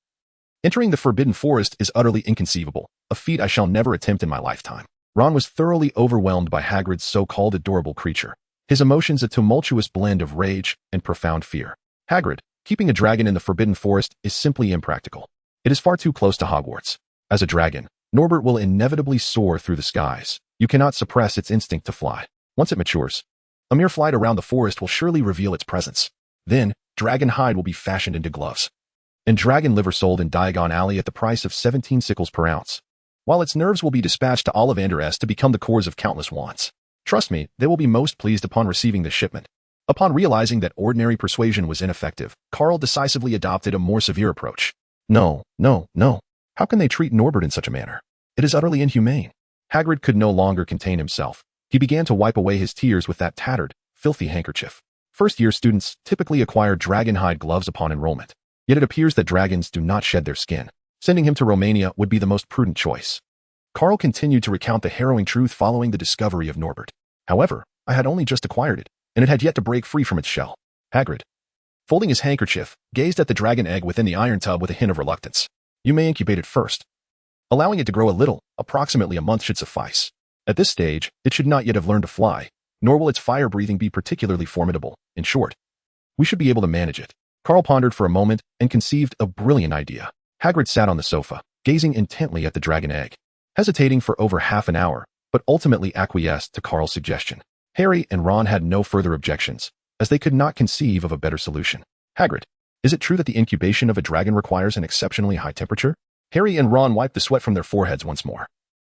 Entering the Forbidden Forest is utterly inconceivable, a feat I shall never attempt in my lifetime. Ron was thoroughly overwhelmed by Hagrid's so-called adorable creature. His emotions a tumultuous blend of rage and profound fear. Hagrid, keeping a dragon in the Forbidden Forest is simply impractical. It is far too close to Hogwarts. As a dragon, Norbert will inevitably soar through the skies. You cannot suppress its instinct to fly. Once it matures, a mere flight around the forest will surely reveal its presence. Then, dragon hide will be fashioned into gloves, and dragon liver sold in Diagon Alley at the price of 17 sickles per ounce, while its nerves will be dispatched to Ollivander S to become the cores of countless wands. Trust me, they will be most pleased upon receiving this shipment. Upon realizing that ordinary persuasion was ineffective, Carl decisively adopted a more severe approach. No, no, no. How can they treat Norbert in such a manner? It is utterly inhumane. Hagrid could no longer contain himself. He began to wipe away his tears with that tattered, filthy handkerchief. First-year students typically acquire dragon hide gloves upon enrollment. Yet it appears that dragons do not shed their skin. Sending him to Romania would be the most prudent choice. Carl continued to recount the harrowing truth following the discovery of Norbert. However, I had only just acquired it, and it had yet to break free from its shell. Hagrid, folding his handkerchief, gazed at the dragon egg within the iron tub with a hint of reluctance. You may incubate it first. Allowing it to grow a little, approximately a month should suffice. At this stage, it should not yet have learned to fly, nor will its fire breathing be particularly formidable. In short, we should be able to manage it. Carl pondered for a moment and conceived a brilliant idea. Hagrid sat on the sofa, gazing intently at the dragon egg, hesitating for over half an hour, but ultimately acquiesced to Carl's suggestion. Harry and Ron had no further objections, as they could not conceive of a better solution. Hagrid, is it true that the incubation of a dragon requires an exceptionally high temperature? Harry and Ron wiped the sweat from their foreheads once more,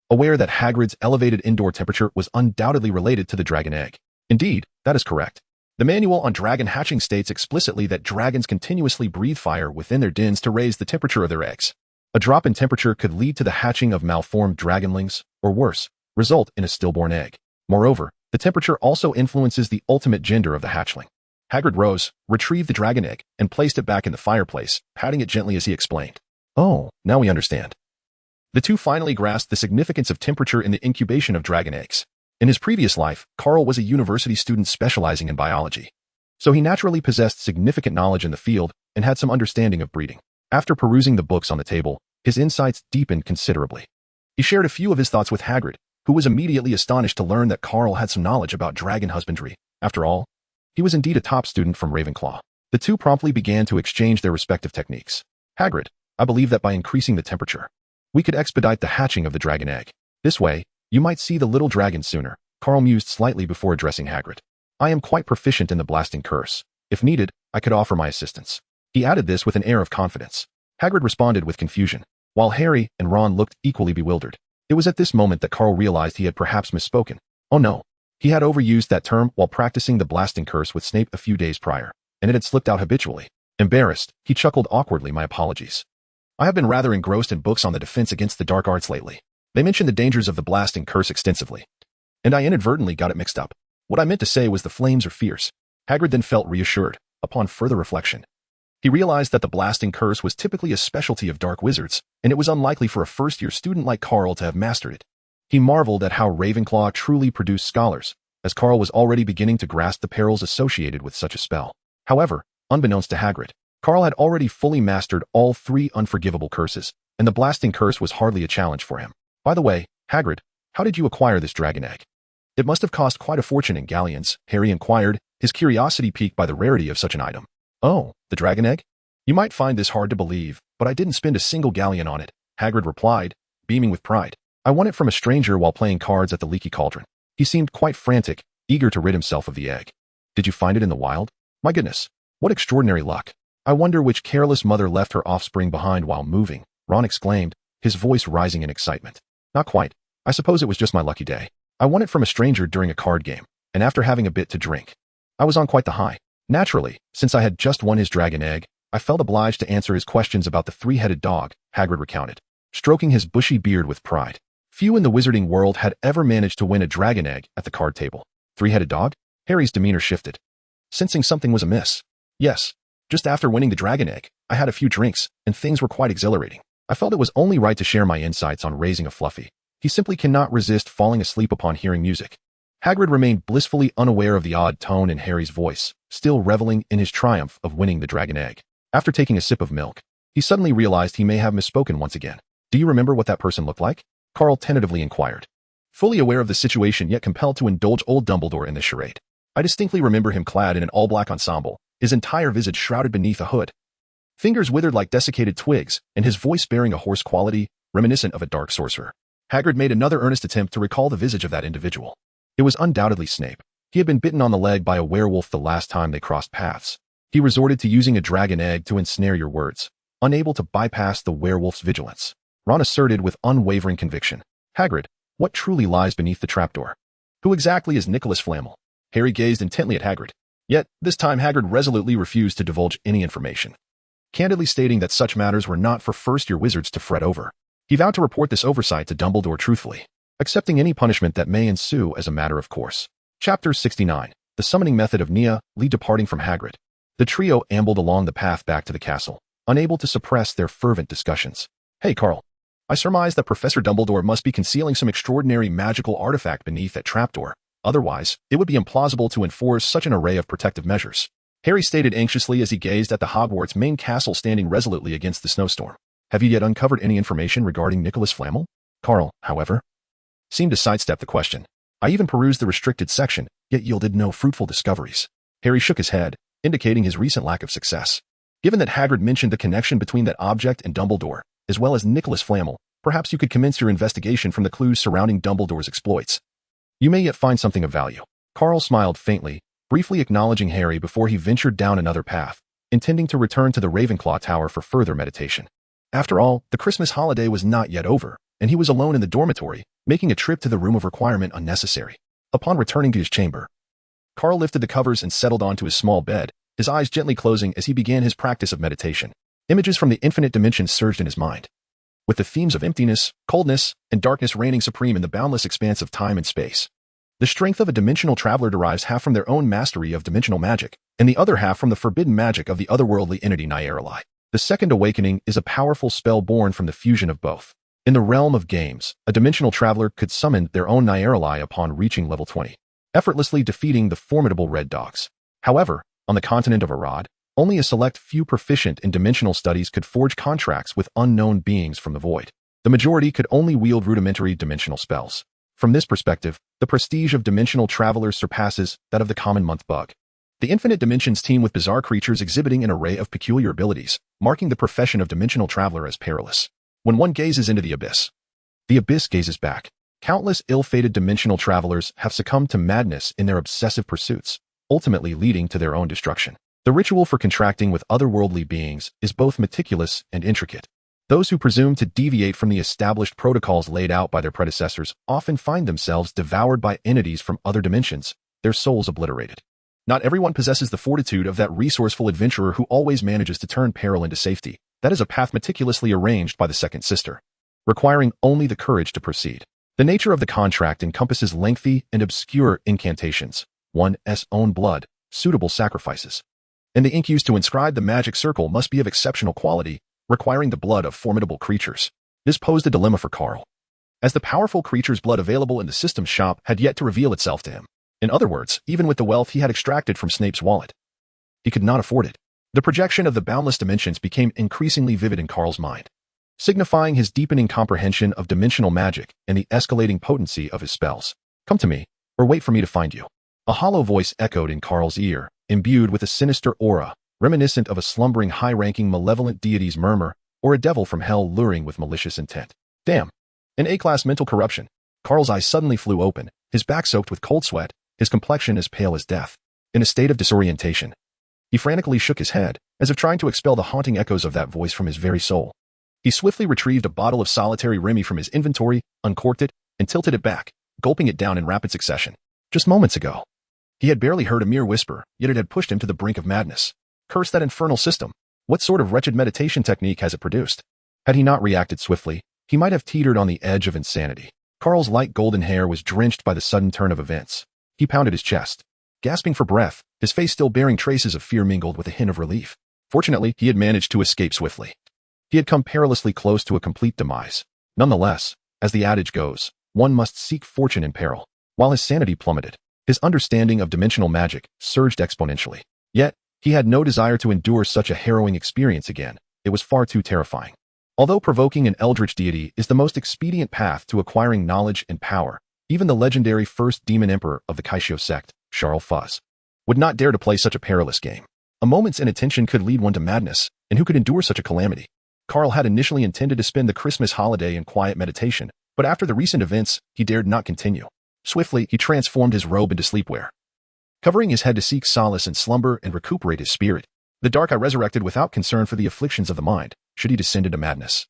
aware that Hagrid's elevated indoor temperature was undoubtedly related to the dragon egg. Indeed, that is correct. The manual on dragon hatching states explicitly that dragons continuously breathe fire within their dens to raise the temperature of their eggs. A drop in temperature could lead to the hatching of malformed dragonlings, or worse, result in a stillborn egg. Moreover, the temperature also influences the ultimate gender of the hatchling. Hagrid rose, retrieved the dragon egg, and placed it back in the fireplace, patting it gently as he explained. Oh, now we understand. The two finally grasped the significance of temperature in the incubation of dragon eggs. In his previous life, Carl was a university student specializing in biology, so he naturally possessed significant knowledge in the field and had some understanding of breeding. After perusing the books on the table, his insights deepened considerably. He shared a few of his thoughts with Hagrid, who was immediately astonished to learn that Carl had some knowledge about dragon husbandry. After all, he was indeed a top student from Ravenclaw. The two promptly began to exchange their respective techniques. Hagrid, I believe that by increasing the temperature, we could expedite the hatching of the dragon egg. This way, you might see the little dragon sooner. Carl mused slightly before addressing Hagrid. I am quite proficient in the blasting curse. If needed, I could offer my assistance. He added this with an air of confidence. Hagrid responded with confusion, while Harry and Ron looked equally bewildered. It was at this moment that Carl realized he had perhaps misspoken. Oh no. He had overused that term while practicing the blasting curse with Snape a few days prior, and it had slipped out habitually. Embarrassed, he chuckled awkwardly. My apologies. I have been rather engrossed in books on the defense against the dark arts lately. They mention the dangers of the blasting curse extensively, and I inadvertently got it mixed up. What I meant to say was the flames are fierce. Hagrid then felt reassured. Upon further reflection, he realized that the blasting curse was typically a specialty of dark wizards, and it was unlikely for a first-year student like Carl to have mastered it. He marveled at how Ravenclaw truly produced scholars, as Carl was already beginning to grasp the perils associated with such a spell. However, unbeknownst to Hagrid, Carl had already fully mastered all three unforgivable curses, and the blasting curse was hardly a challenge for him. By the way, Hagrid, how did you acquire this dragon egg? It must have cost quite a fortune in galleons, Harry inquired, his curiosity piqued by the rarity of such an item. Oh, the dragon egg? You might find this hard to believe, but I didn't spend a single galleon on it, Hagrid replied, beaming with pride. I won it from a stranger while playing cards at the Leaky Cauldron. He seemed quite frantic, eager to rid himself of the egg. Did you find it in the wild? My goodness, what extraordinary luck. I wonder which careless mother left her offspring behind while moving, Ron exclaimed, his voice rising in excitement. Not quite. I suppose it was just my lucky day. I won it from a stranger during a card game, and after having a bit to drink, I was on quite the high. Naturally, since I had just won his dragon egg, I felt obliged to answer his questions about the three-headed dog, Hagrid recounted, stroking his bushy beard with pride. Few in the wizarding world had ever managed to win a dragon egg at the card table. Three-headed dog? Harry's demeanor shifted, sensing something was amiss. Yes, just after winning the dragon egg, I had a few drinks, and things were quite exhilarating. I felt it was only right to share my insights on raising a fluffy, He simply cannot resist falling asleep upon hearing music. Hagrid remained blissfully unaware of the odd tone in Harry's voice, still reveling in his triumph of winning the dragon egg. After taking a sip of milk, he suddenly realized he may have misspoken once again. Do you remember what that person looked like? Carl tentatively inquired. Fully aware of the situation yet compelled to indulge old Dumbledore in this charade. I distinctly remember him clad in an all-black ensemble, his entire visage shrouded beneath a hood. Fingers withered like desiccated twigs, and his voice bearing a hoarse quality, reminiscent of a dark sorcerer. Hagrid made another earnest attempt to recall the visage of that individual. It was undoubtedly Snape. He had been bitten on the leg by a werewolf the last time they crossed paths. He resorted to using a dragon egg to ensnare your words, unable to bypass the werewolf's vigilance. Ron asserted with unwavering conviction. Hagrid, what truly lies beneath the trapdoor? Who exactly is Nicholas Flamel? Harry gazed intently at Hagrid. Yet, this time Hagrid resolutely refused to divulge any information, candidly stating that such matters were not for first-year wizards to fret over. He vowed to report this oversight to Dumbledore truthfully, accepting any punishment that may ensue as a matter of course. Chapter 69. The Summoning Method of Nia, Lee departing from Hagrid. The trio ambled along the path back to the castle, unable to suppress their fervent discussions. Hey, Carl. I surmise that Professor Dumbledore must be concealing some extraordinary magical artifact beneath that trapdoor. Otherwise, it would be implausible to enforce such an array of protective measures. Harry stated anxiously as he gazed at the Hogwarts main castle standing resolutely against the snowstorm. Have you yet uncovered any information regarding Nicholas Flamel? Carl, however, seemed to sidestep the question. I even perused the restricted section, yet yielded no fruitful discoveries. Harry shook his head, indicating his recent lack of success. Given that Hagrid mentioned the connection between that object and Dumbledore, as well as Nicholas Flamel, perhaps you could commence your investigation from the clues surrounding Dumbledore's exploits. You may yet find something of value. Carl smiled faintly, briefly acknowledging Harry before he ventured down another path, intending to return to the Ravenclaw Tower for further meditation. After all, the Christmas holiday was not yet over, and he was alone in the dormitory, making a trip to the room of requirement unnecessary. Upon returning to his chamber, Carl lifted the covers and settled onto his small bed, his eyes gently closing as he began his practice of meditation. Images from the infinite dimensions surged in his mind, with the themes of emptiness, coldness, and darkness reigning supreme in the boundless expanse of time and space. The strength of a dimensional traveler derives half from their own mastery of dimensional magic, and the other half from the forbidden magic of the otherworldly entity Nieroli. The second awakening is a powerful spell born from the fusion of both. In the realm of games, a dimensional traveler could summon their own Nieroli upon reaching level 20, effortlessly defeating the formidable Red Dogs. However, on the continent of Arad, only a select few proficient in dimensional studies could forge contracts with unknown beings from the void. The majority could only wield rudimentary dimensional spells. From this perspective, the prestige of dimensional travelers surpasses that of the common month bug. The infinite dimensions teem with bizarre creatures exhibiting an array of peculiar abilities, marking the profession of dimensional traveler as perilous. When one gazes into the abyss gazes back. Countless ill-fated dimensional travelers have succumbed to madness in their obsessive pursuits, ultimately leading to their own destruction. The ritual for contracting with otherworldly beings is both meticulous and intricate. Those who presume to deviate from the established protocols laid out by their predecessors often find themselves devoured by entities from other dimensions, their souls obliterated. Not everyone possesses the fortitude of that resourceful adventurer who always manages to turn peril into safety. That is a path meticulously arranged by the second sister, requiring only the courage to proceed. The nature of the contract encompasses lengthy and obscure incantations, one's own blood, suitable sacrifices, and the ink used to inscribe the magic circle must be of exceptional quality, requiring the blood of formidable creatures. This posed a dilemma for Carl, as the powerful creature's blood available in the system's shop had yet to reveal itself to him. In other words, even with the wealth he had extracted from Snape's wallet, he could not afford it. The projection of the boundless dimensions became increasingly vivid in Carl's mind, signifying his deepening comprehension of dimensional magic and the escalating potency of his spells. Come to me, or wait for me to find you. A hollow voice echoed in Carl's ear, imbued with a sinister aura, reminiscent of a slumbering high-ranking malevolent deity's murmur, or a devil from hell luring with malicious intent. Damn. An A-class mental corruption. Carl's eyes suddenly flew open, his back soaked with cold sweat, his complexion as pale as death. In a state of disorientation, he frantically shook his head, as if trying to expel the haunting echoes of that voice from his very soul. He swiftly retrieved a bottle of solitary Remy from his inventory, uncorked it, and tilted it back, gulping it down in rapid succession. Just moments ago, he had barely heard a mere whisper, yet it had pushed him to the brink of madness. Curse that infernal system. What sort of wretched meditation technique has it produced? Had he not reacted swiftly, he might have teetered on the edge of insanity. Carl's light golden hair was drenched by the sudden turn of events. He pounded his chest, gasping for breath, his face still bearing traces of fear mingled with a hint of relief. Fortunately, he had managed to escape swiftly. He had come perilously close to a complete demise. Nonetheless, As the adage goes, one must seek fortune in peril. While his sanity plummeted, his understanding of dimensional magic surged exponentially. Yet, he had no desire to endure such a harrowing experience again. It was far too terrifying. Although provoking an eldritch deity is the most expedient path to acquiring knowledge and power, even the legendary first demon emperor of the Kaishio sect, Charles Fuzz, would not dare to play such a perilous game. A moment's inattention could lead one to madness, and who could endure such a calamity? Carl had initially intended to spend the Christmas holiday in quiet meditation, but after the recent events, he dared not continue. Swiftly, he transformed his robe into sleepwear, covering his head to seek solace in slumber and recuperate his spirit. The dark eye resurrected without concern for the afflictions of the mind, should he descend into madness.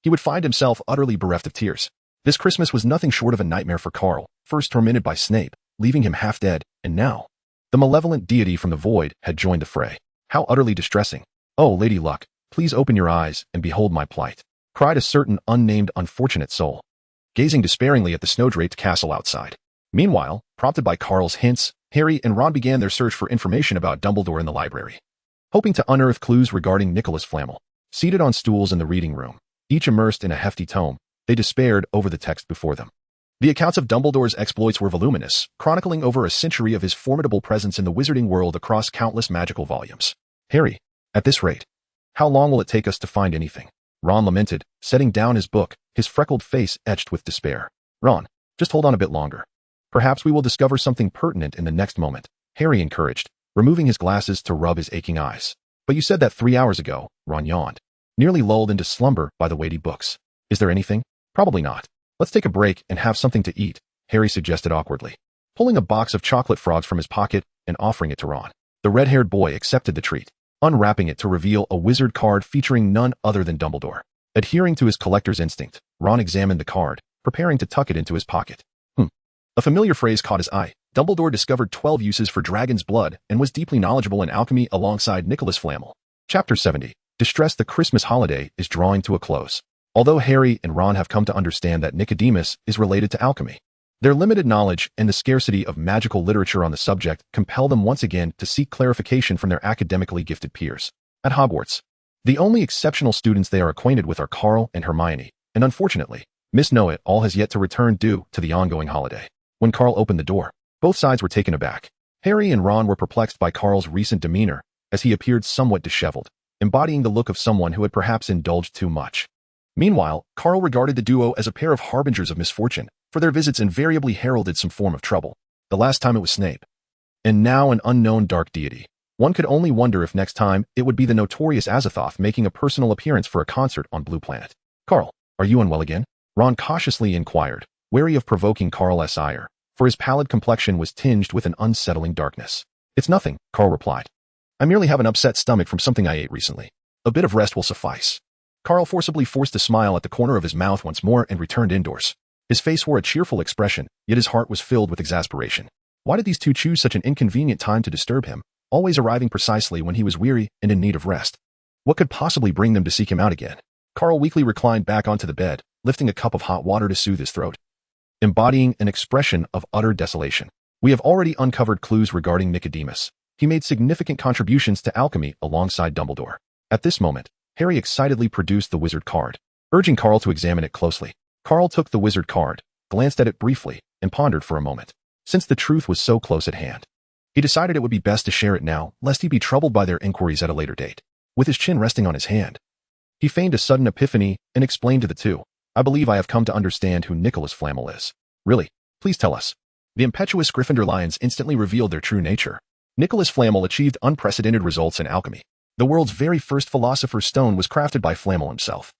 He would find himself utterly bereft of tears. This Christmas was nothing short of a nightmare for Carl, first tormented by Snape, leaving him half dead, and now the malevolent deity from the void had joined the fray. How utterly distressing. "Oh, Lady Luck, please open your eyes and behold my plight," cried a certain unnamed unfortunate soul, gazing despairingly at the snow-draped castle outside. Meanwhile, prompted by Carl's hints, Harry and Ron began their search for information about Dumbledore in the library, hoping to unearth clues regarding Nicholas Flamel. Seated on stools in the reading room, each immersed in a hefty tome, they despaired over the text before them. The accounts of Dumbledore's exploits were voluminous, chronicling over a century of his formidable presence in the wizarding world across countless magical volumes. "Harry, at this rate, how long will it take us to find anything?" Ron lamented, setting down his book, his freckled face etched with despair. "Ron, just hold on a bit longer. Perhaps we will discover something pertinent in the next moment," Harry encouraged, removing his glasses to rub his aching eyes. "But you said that 3 hours ago," Ron yawned, nearly lulled into slumber by the weighty books. "Is there anything?" "Probably not. Let's take a break and have something to eat," Harry suggested awkwardly, pulling a box of chocolate frogs from his pocket and offering it to Ron. The red-haired boy accepted the treat, unwrapping it to reveal a wizard card featuring none other than Dumbledore. Adhering to his collector's instinct, Ron examined the card, preparing to tuck it into his pocket. A familiar phrase caught his eye. Dumbledore discovered 12 uses for dragon's blood and was deeply knowledgeable in alchemy alongside Nicholas Flamel. Chapter 70. Distress. The Christmas holiday is drawing to a close. Although Harry and Ron have come to understand that Nicodemus is related to alchemy, their limited knowledge and the scarcity of magical literature on the subject compel them once again to seek clarification from their academically gifted peers. At Hogwarts, the only exceptional students they are acquainted with are Carl and Hermione, and unfortunately, Miss Know-It-All has yet to return due to the ongoing holiday. When Carl opened the door, both sides were taken aback. Harry and Ron were perplexed by Carl's recent demeanor, as he appeared somewhat disheveled, embodying the look of someone who had perhaps indulged too much. Meanwhile, Carl regarded the duo as a pair of harbingers of misfortune, for their visits invariably heralded some form of trouble. The last time it was Snape, and now an unknown dark deity. One could only wonder if next time it would be the notorious Azathoth making a personal appearance for a concert on Blue Planet. "Carl, are you unwell again?" Ron cautiously inquired, wary of provoking Carl's ire, for his pallid complexion was tinged with an unsettling darkness. "It's nothing," Carl replied. "I merely have an upset stomach from something I ate recently. A bit of rest will suffice." Carl forcibly forced a smile at the corner of his mouth once more and returned indoors. His face wore a cheerful expression, yet his heart was filled with exasperation. Why did these two choose such an inconvenient time to disturb him, always arriving precisely when he was weary and in need of rest? What could possibly bring them to seek him out again? Carl weakly reclined back onto the bed, lifting a cup of hot water to soothe his throat, embodying an expression of utter desolation. We have already uncovered clues regarding Nicodemus. He made significant contributions to alchemy alongside Dumbledore. At this moment, Harry excitedly produced the wizard card, urging Carl to examine it closely. Carl took the wizard card, glanced at it briefly, and pondered for a moment. Since the truth was so close at hand, he decided it would be best to share it now, lest he be troubled by their inquiries at a later date. With his chin resting on his hand, he feigned a sudden epiphany and explained to the two, "I believe I have come to understand who Nicholas Flamel is." "Really? Please tell us." The impetuous Gryffindor lions instantly revealed their true nature. Nicholas Flamel achieved unprecedented results in alchemy. The world's very first philosopher's stone was crafted by Flamel himself.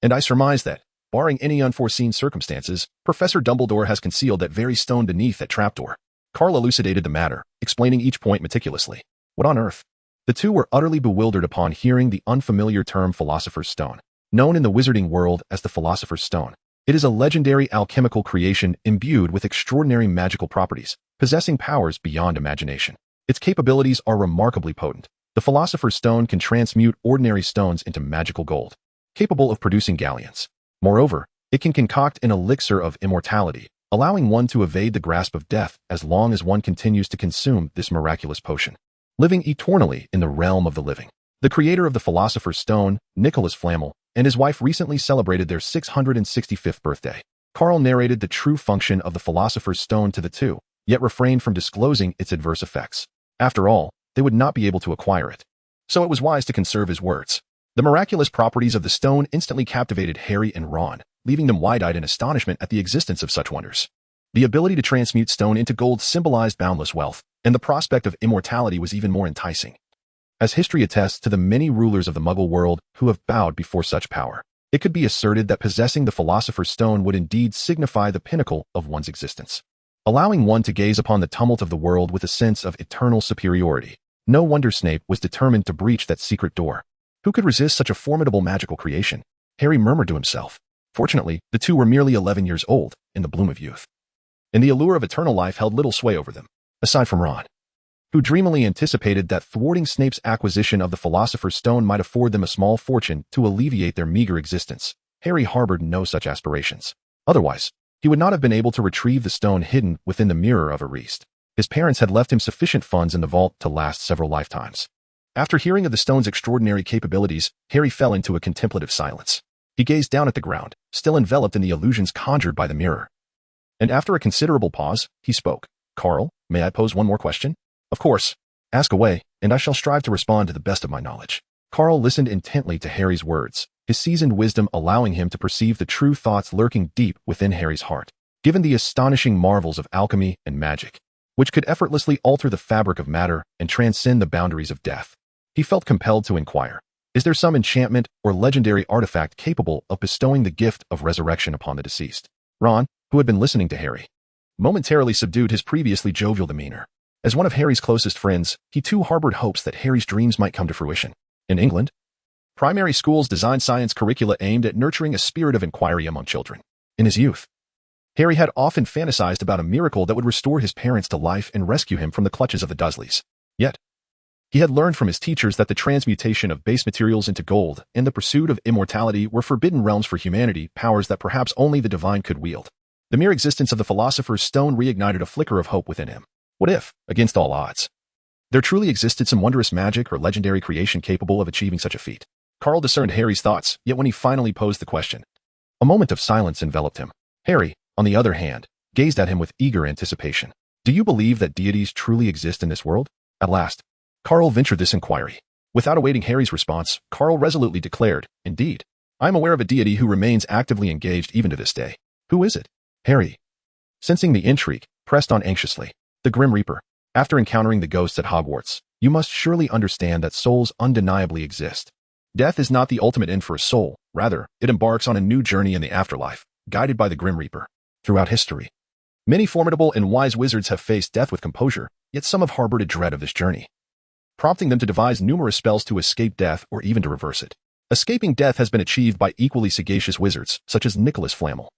And I surmise that, barring any unforeseen circumstances, Professor Dumbledore has concealed that very stone beneath that trapdoor. Carl elucidated the matter, explaining each point meticulously. What on earth? The two were utterly bewildered upon hearing the unfamiliar term Philosopher's Stone. Known in the wizarding world as the Philosopher's Stone, it is a legendary alchemical creation imbued with extraordinary magical properties, possessing powers beyond imagination. Its capabilities are remarkably potent. The Philosopher's Stone can transmute ordinary stones into magical gold, capable of producing galleons. Moreover, it can concoct an elixir of immortality, allowing one to evade the grasp of death as long as one continues to consume this miraculous potion, living eternally in the realm of the living. The creator of the Philosopher's Stone, Nicholas Flamel, and his wife recently celebrated their 665th birthday. Carl narrated the true function of the Philosopher's Stone to the two, yet refrained from disclosing its adverse effects. After all, they would not be able to acquire it. So it was wise to conserve his words. The miraculous properties of the stone instantly captivated Harry and Ron, leaving them wide-eyed in astonishment at the existence of such wonders. The ability to transmute stone into gold symbolized boundless wealth, and the prospect of immortality was even more enticing. As history attests to the many rulers of the Muggle world who have bowed before such power, it could be asserted that possessing the Philosopher's Stone would indeed signify the pinnacle of one's existence, allowing one to gaze upon the tumult of the world with a sense of eternal superiority. No wonder Snape was determined to breach that secret door. Who could resist such a formidable magical creation? Harry murmured to himself. Fortunately, the two were merely 11 years old, in the bloom of youth, and the allure of eternal life held little sway over them, aside from Ron, who dreamily anticipated that thwarting Snape's acquisition of the Philosopher's Stone might afford them a small fortune to alleviate their meager existence. Harry harbored no such aspirations. Otherwise, he would not have been able to retrieve the stone hidden within the Mirror of Erised. His parents had left him sufficient funds in the vault to last several lifetimes. After hearing of the stone's extraordinary capabilities, Harry fell into a contemplative silence. He gazed down at the ground, still enveloped in the illusions conjured by the mirror. And after a considerable pause, he spoke. "Carl, may I pose one more question?" "Of course. Ask away, and I shall strive to respond to the best of my knowledge." Carl listened intently to Harry's words, his seasoned wisdom allowing him to perceive the true thoughts lurking deep within Harry's heart. Given the astonishing marvels of alchemy and magic, which could effortlessly alter the fabric of matter and transcend the boundaries of death, he felt compelled to inquire, is there some enchantment or legendary artifact capable of bestowing the gift of resurrection upon the deceased? Ron, who had been listening to Harry, momentarily subdued his previously jovial demeanor. As one of Harry's closest friends, he too harbored hopes that Harry's dreams might come to fruition. In England, primary schools designed science curricula aimed at nurturing a spirit of inquiry among children. In his youth, Harry had often fantasized about a miracle that would restore his parents to life and rescue him from the clutches of the Dursleys. Yet, he had learned from his teachers that the transmutation of base materials into gold and the pursuit of immortality were forbidden realms for humanity, powers that perhaps only the divine could wield. The mere existence of the Philosopher's Stone reignited a flicker of hope within him. What if, against all odds, there truly existed some wondrous magic or legendary creation capable of achieving such a feat? Carl discerned Harry's thoughts, yet when he finally posed the question, a moment of silence enveloped him. Harry, on the other hand, gazed at him with eager anticipation. Do you believe that deities truly exist in this world? At last, Carl ventured this inquiry. Without awaiting Harry's response, Carl resolutely declared, "Indeed, I am aware of a deity who remains actively engaged even to this day." "Who is it?" Harry, sensing the intrigue, pressed on anxiously. "The Grim Reaper. After encountering the ghosts at Hogwarts, you must surely understand that souls undeniably exist. Death is not the ultimate end for a soul. Rather, it embarks on a new journey in the afterlife, guided by the Grim Reaper. Throughout history, many formidable and wise wizards have faced death with composure, yet some have harbored a dread of this journey, prompting them to devise numerous spells to escape death or even to reverse it. Escaping death has been achieved by equally sagacious wizards, such as Nicholas Flamel,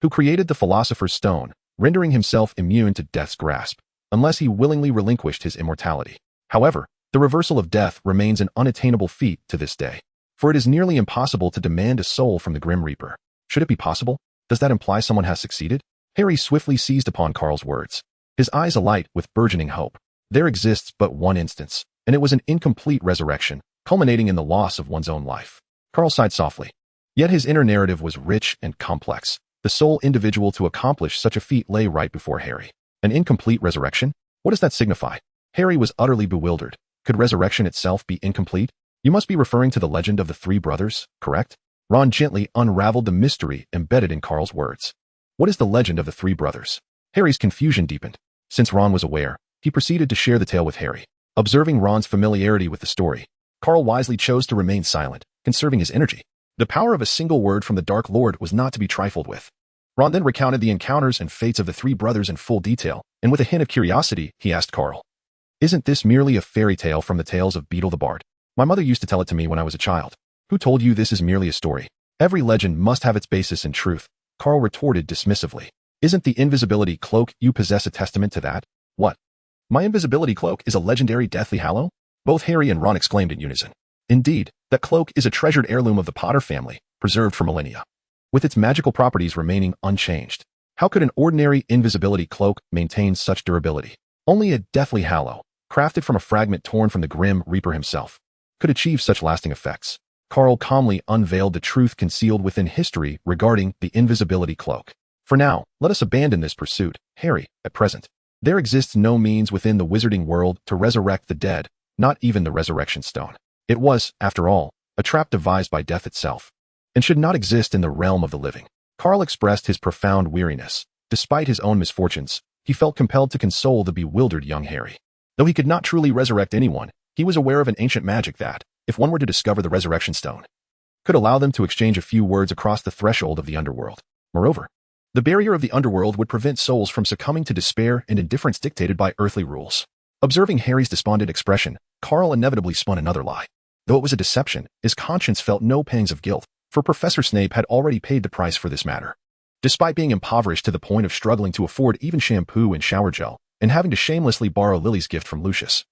who created the Philosopher's Stone, rendering himself immune to death's grasp, unless he willingly relinquished his immortality. However, the reversal of death remains an unattainable feat to this day, for it is nearly impossible to demand a soul from the Grim Reaper. Should it be possible? Does that imply someone has succeeded? Harry swiftly seized upon Carl's words, his eyes alight with burgeoning hope. There exists but one instance, and it was an incomplete resurrection, culminating in the loss of one's own life. Carl sighed softly. Yet his inner narrative was rich and complex. The sole individual to accomplish such a feat lay right before Harry. An incomplete resurrection? What does that signify? Harry was utterly bewildered. Could resurrection itself be incomplete? You must be referring to the legend of the three brothers, correct? Ron gently unraveled the mystery embedded in Carl's words. What is the legend of the three brothers? Harry's confusion deepened. Since Ron was aware, he proceeded to share the tale with Harry. Observing Ron's familiarity with the story, Carl wisely chose to remain silent, conserving his energy. The power of a single word from the Dark Lord was not to be trifled with. Ron then recounted the encounters and fates of the three brothers in full detail, and with a hint of curiosity, he asked Carl, "Isn't this merely a fairy tale from the tales of Beedle the Bard? My mother used to tell it to me when I was a child." "Who told you this is merely a story? Every legend must have its basis in truth," Carl retorted dismissively. "Isn't the invisibility cloak you possess a testament to that?" "What? My invisibility cloak is a legendary Deathly Hallow?" Both Harry and Ron exclaimed in unison. Indeed, that cloak is a treasured heirloom of the Potter family, preserved for millennia, with its magical properties remaining unchanged. How could an ordinary invisibility cloak maintain such durability? Only a Deathly Hallow, crafted from a fragment torn from the Grim Reaper himself, could achieve such lasting effects. Carl calmly unveiled the truth concealed within history regarding the invisibility cloak. For now, let us abandon this pursuit, Harry, at present. There exists no means within the wizarding world to resurrect the dead, not even the resurrection stone. It was, after all, a trap devised by death itself, and should not exist in the realm of the living. Carl expressed his profound weariness. Despite his own misfortunes, he felt compelled to console the bewildered young Harry. Though he could not truly resurrect anyone, he was aware of an ancient magic that, if one were to discover the resurrection stone, could allow them to exchange a few words across the threshold of the underworld. Moreover, the barrier of the underworld would prevent souls from succumbing to despair and indifference dictated by earthly rules. Observing Harry's despondent expression, Carl inevitably spun another lie. Though it was a deception, his conscience felt no pangs of guilt, for Professor Snape had already paid the price for this matter. Despite being impoverished to the point of struggling to afford even shampoo and shower gel, and having to shamelessly borrow Lily's gift from Lucius,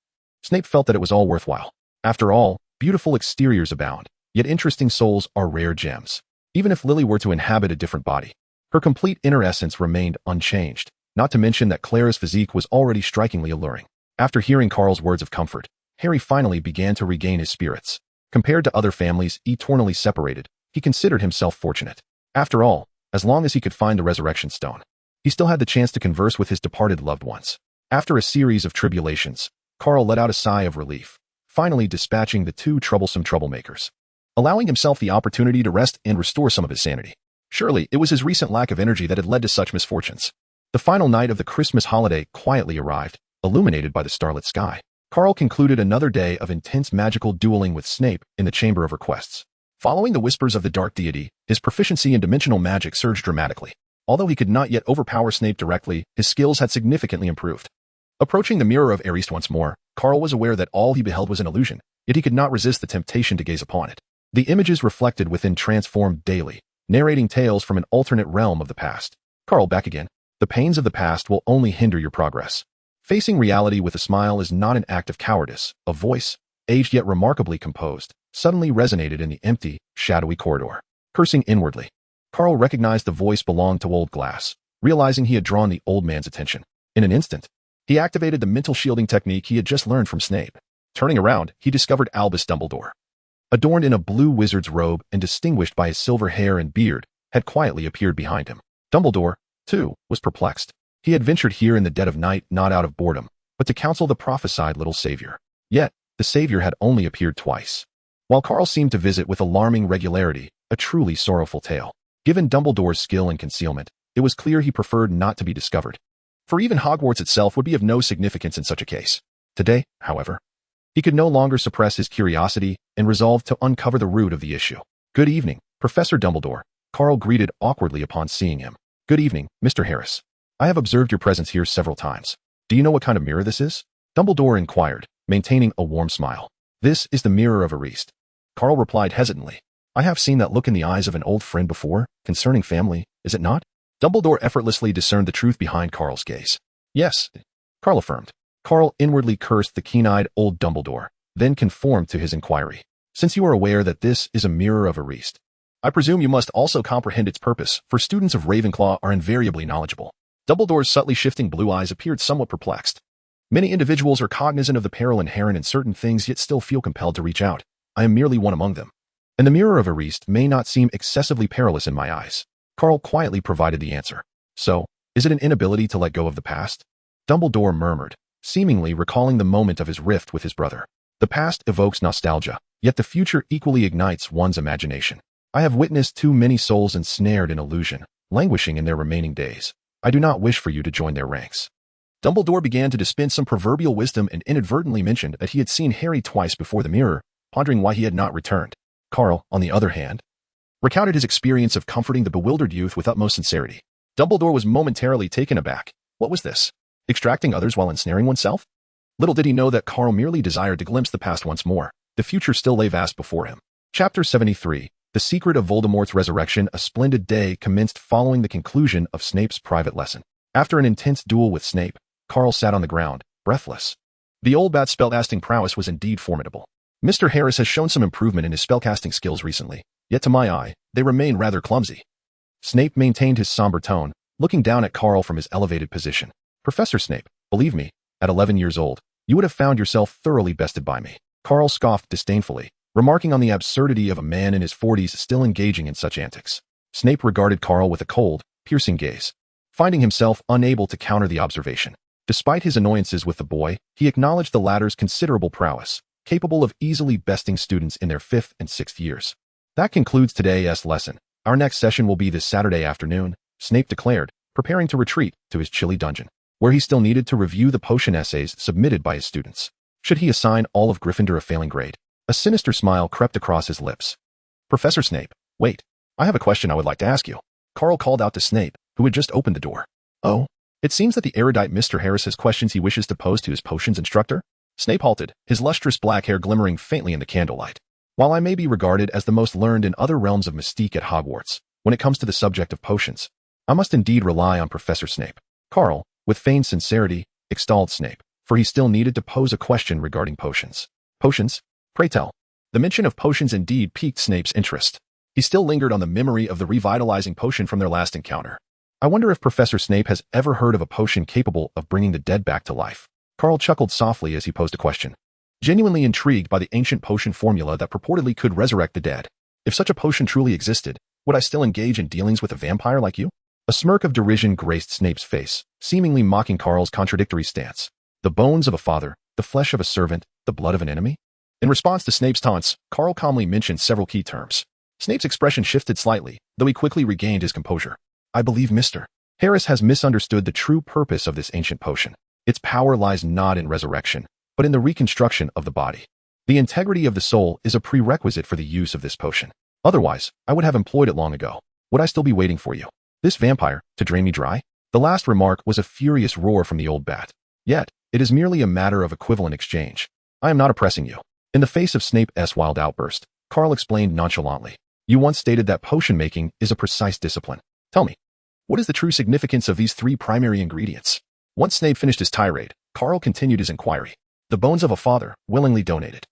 Snape felt that it was all worthwhile. After all, beautiful exteriors abound, yet interesting souls are rare gems. Even if Lily were to inhabit a different body, her complete inner essence remained unchanged, not to mention that Clara's physique was already strikingly alluring. After hearing Carl's words of comfort, Harry finally began to regain his spirits. Compared to other families eternally separated, he considered himself fortunate. After all, as long as he could find the resurrection stone, he still had the chance to converse with his departed loved ones. After a series of tribulations, Carl let out a sigh of relief, finally dispatching the two troublesome troublemakers, allowing himself the opportunity to rest and restore some of his sanity. Surely, it was his recent lack of energy that had led to such misfortunes. The final night of the Christmas holiday quietly arrived, illuminated by the starlit sky. Carl concluded another day of intense magical dueling with Snape in the Chamber of Requests. Following the whispers of the dark deity, his proficiency in dimensional magic surged dramatically. Although he could not yet overpower Snape directly, his skills had significantly improved. Approaching the Mirror of Erised once more, Carl was aware that all he beheld was an illusion, yet he could not resist the temptation to gaze upon it. The images reflected within transformed daily, narrating tales from an alternate realm of the past. Carl, back again. The pains of the past will only hinder your progress. Facing reality with a smile is not an act of cowardice. A voice, aged yet remarkably composed, suddenly resonated in the empty, shadowy corridor. Cursing inwardly, Carl recognized the voice belonged to Old Glass, realizing he had drawn the old man's attention. In an instant, he activated the mental shielding technique he had just learned from Snape. Turning around, he discovered Albus Dumbledore. Adorned in a blue wizard's robe and distinguished by his silver hair and beard, had quietly appeared behind him. Dumbledore, too, was perplexed. He had ventured here in the dead of night not out of boredom, but to counsel the prophesied little savior. Yet, the savior had only appeared twice. While Carl seemed to visit with alarming regularity, a truly sorrowful tale. Given Dumbledore's skill in concealment, it was clear he preferred not to be discovered. For even Hogwarts itself would be of no significance in such a case. Today, however, he could no longer suppress his curiosity and resolved to uncover the root of the issue. Good evening, Professor Dumbledore, Carl greeted awkwardly upon seeing him. Good evening, Mr. Harris. I have observed your presence here several times. Do you know what kind of mirror this is? Dumbledore inquired, maintaining a warm smile. This is the Mirror of Erised. Carl replied hesitantly. I have seen that look in the eyes of an old friend before, concerning family, is it not? Dumbledore effortlessly discerned the truth behind Carl's gaze. Yes, Carl affirmed. Carl inwardly cursed the keen-eyed old Dumbledore, then conformed to his inquiry. Since you are aware that this is a Mirror of Erised, I presume you must also comprehend its purpose, for students of Ravenclaw are invariably knowledgeable. Dumbledore's subtly shifting blue eyes appeared somewhat perplexed. Many individuals are cognizant of the peril inherent in certain things yet still feel compelled to reach out. I am merely one among them. And the Mirror of Erised may not seem excessively perilous in my eyes. Carl quietly provided the answer. So, is it an inability to let go of the past? Dumbledore murmured, seemingly recalling the moment of his rift with his brother. The past evokes nostalgia, yet the future equally ignites one's imagination. I have witnessed too many souls ensnared in illusion, languishing in their remaining days. I do not wish for you to join their ranks. Dumbledore began to dispense some proverbial wisdom and inadvertently mentioned that he had seen Harry twice before the mirror, pondering why he had not returned. Carl, on the other hand, recounted his experience of comforting the bewildered youth with utmost sincerity. Dumbledore was momentarily taken aback. What was this? Extracting others while ensnaring oneself? Little did he know that Carl merely desired to glimpse the past once more. The future still lay vast before him. Chapter 73. The Secret of Voldemort's Resurrection. A splendid day commenced following the conclusion of Snape's private lesson. After an intense duel with Snape, Carl sat on the ground, breathless. The old bat's spellcasting prowess was indeed formidable. Mr. Harris has shown some improvement in his spellcasting skills recently, yet to my eye, they remain rather clumsy. Snape maintained his somber tone, looking down at Carl from his elevated position. Professor Snape, believe me, at 11 years old, you would have found yourself thoroughly bested by me. Carl scoffed disdainfully, remarking on the absurdity of a man in his 40s still engaging in such antics. Snape regarded Carl with a cold, piercing gaze. Finding himself unable to counter the observation. Despite his annoyances with the boy, he acknowledged the latter's considerable prowess, capable of easily besting students in their 5th and 6th years. That concludes today's lesson. Our next session will be this Saturday afternoon, Snape declared, preparing to retreat to his chilly dungeon, where he still needed to review the potion essays submitted by his students. Should he assign all of Gryffindor a failing grade? A sinister smile crept across his lips. Professor Snape, wait. I have a question I would like to ask you. Carl called out to Snape, who had just opened the door. Oh? It seems that the erudite Mr. Harris has questions he wishes to pose to his potions instructor? Snape halted, his lustrous black hair glimmering faintly in the candlelight. While I may be regarded as the most learned in other realms of mystique at Hogwarts, when it comes to the subject of potions, I must indeed rely on Professor Snape. Carl, with feigned sincerity, extolled Snape, for he still needed to pose a question regarding potions. Potions? Pray tell. The mention of potions indeed piqued Snape's interest. He still lingered on the memory of the revitalizing potion from their last encounter. I wonder if Professor Snape has ever heard of a potion capable of bringing the dead back to life. Carl chuckled softly as he posed a question. Genuinely intrigued by the ancient potion formula that purportedly could resurrect the dead. If such a potion truly existed, would I still engage in dealings with a vampire like you? A smirk of derision graced Snape's face, seemingly mocking Carl's contradictory stance. The bones of a father, the flesh of a servant, the blood of an enemy? In response to Snape's taunts, Carl calmly mentioned several key terms. Snape's expression shifted slightly, though he quickly regained his composure. I believe Mr. Harris has misunderstood the true purpose of this ancient potion. Its power lies not in resurrection, but in the reconstruction of the body. The integrity of the soul is a prerequisite for the use of this potion. Otherwise, I would have employed it long ago. Would I still be waiting for you? This vampire, to drain me dry? The last remark was a furious roar from the old bat. Yet, it is merely a matter of equivalent exchange. I am not oppressing you. In the face of Snape's wild outburst, Carl explained nonchalantly. You once stated that potion making is a precise discipline. Tell me, what is the true significance of these 3 primary ingredients? Once Snape finished his tirade, Carl continued his inquiry. The bones of a father, willingly donated.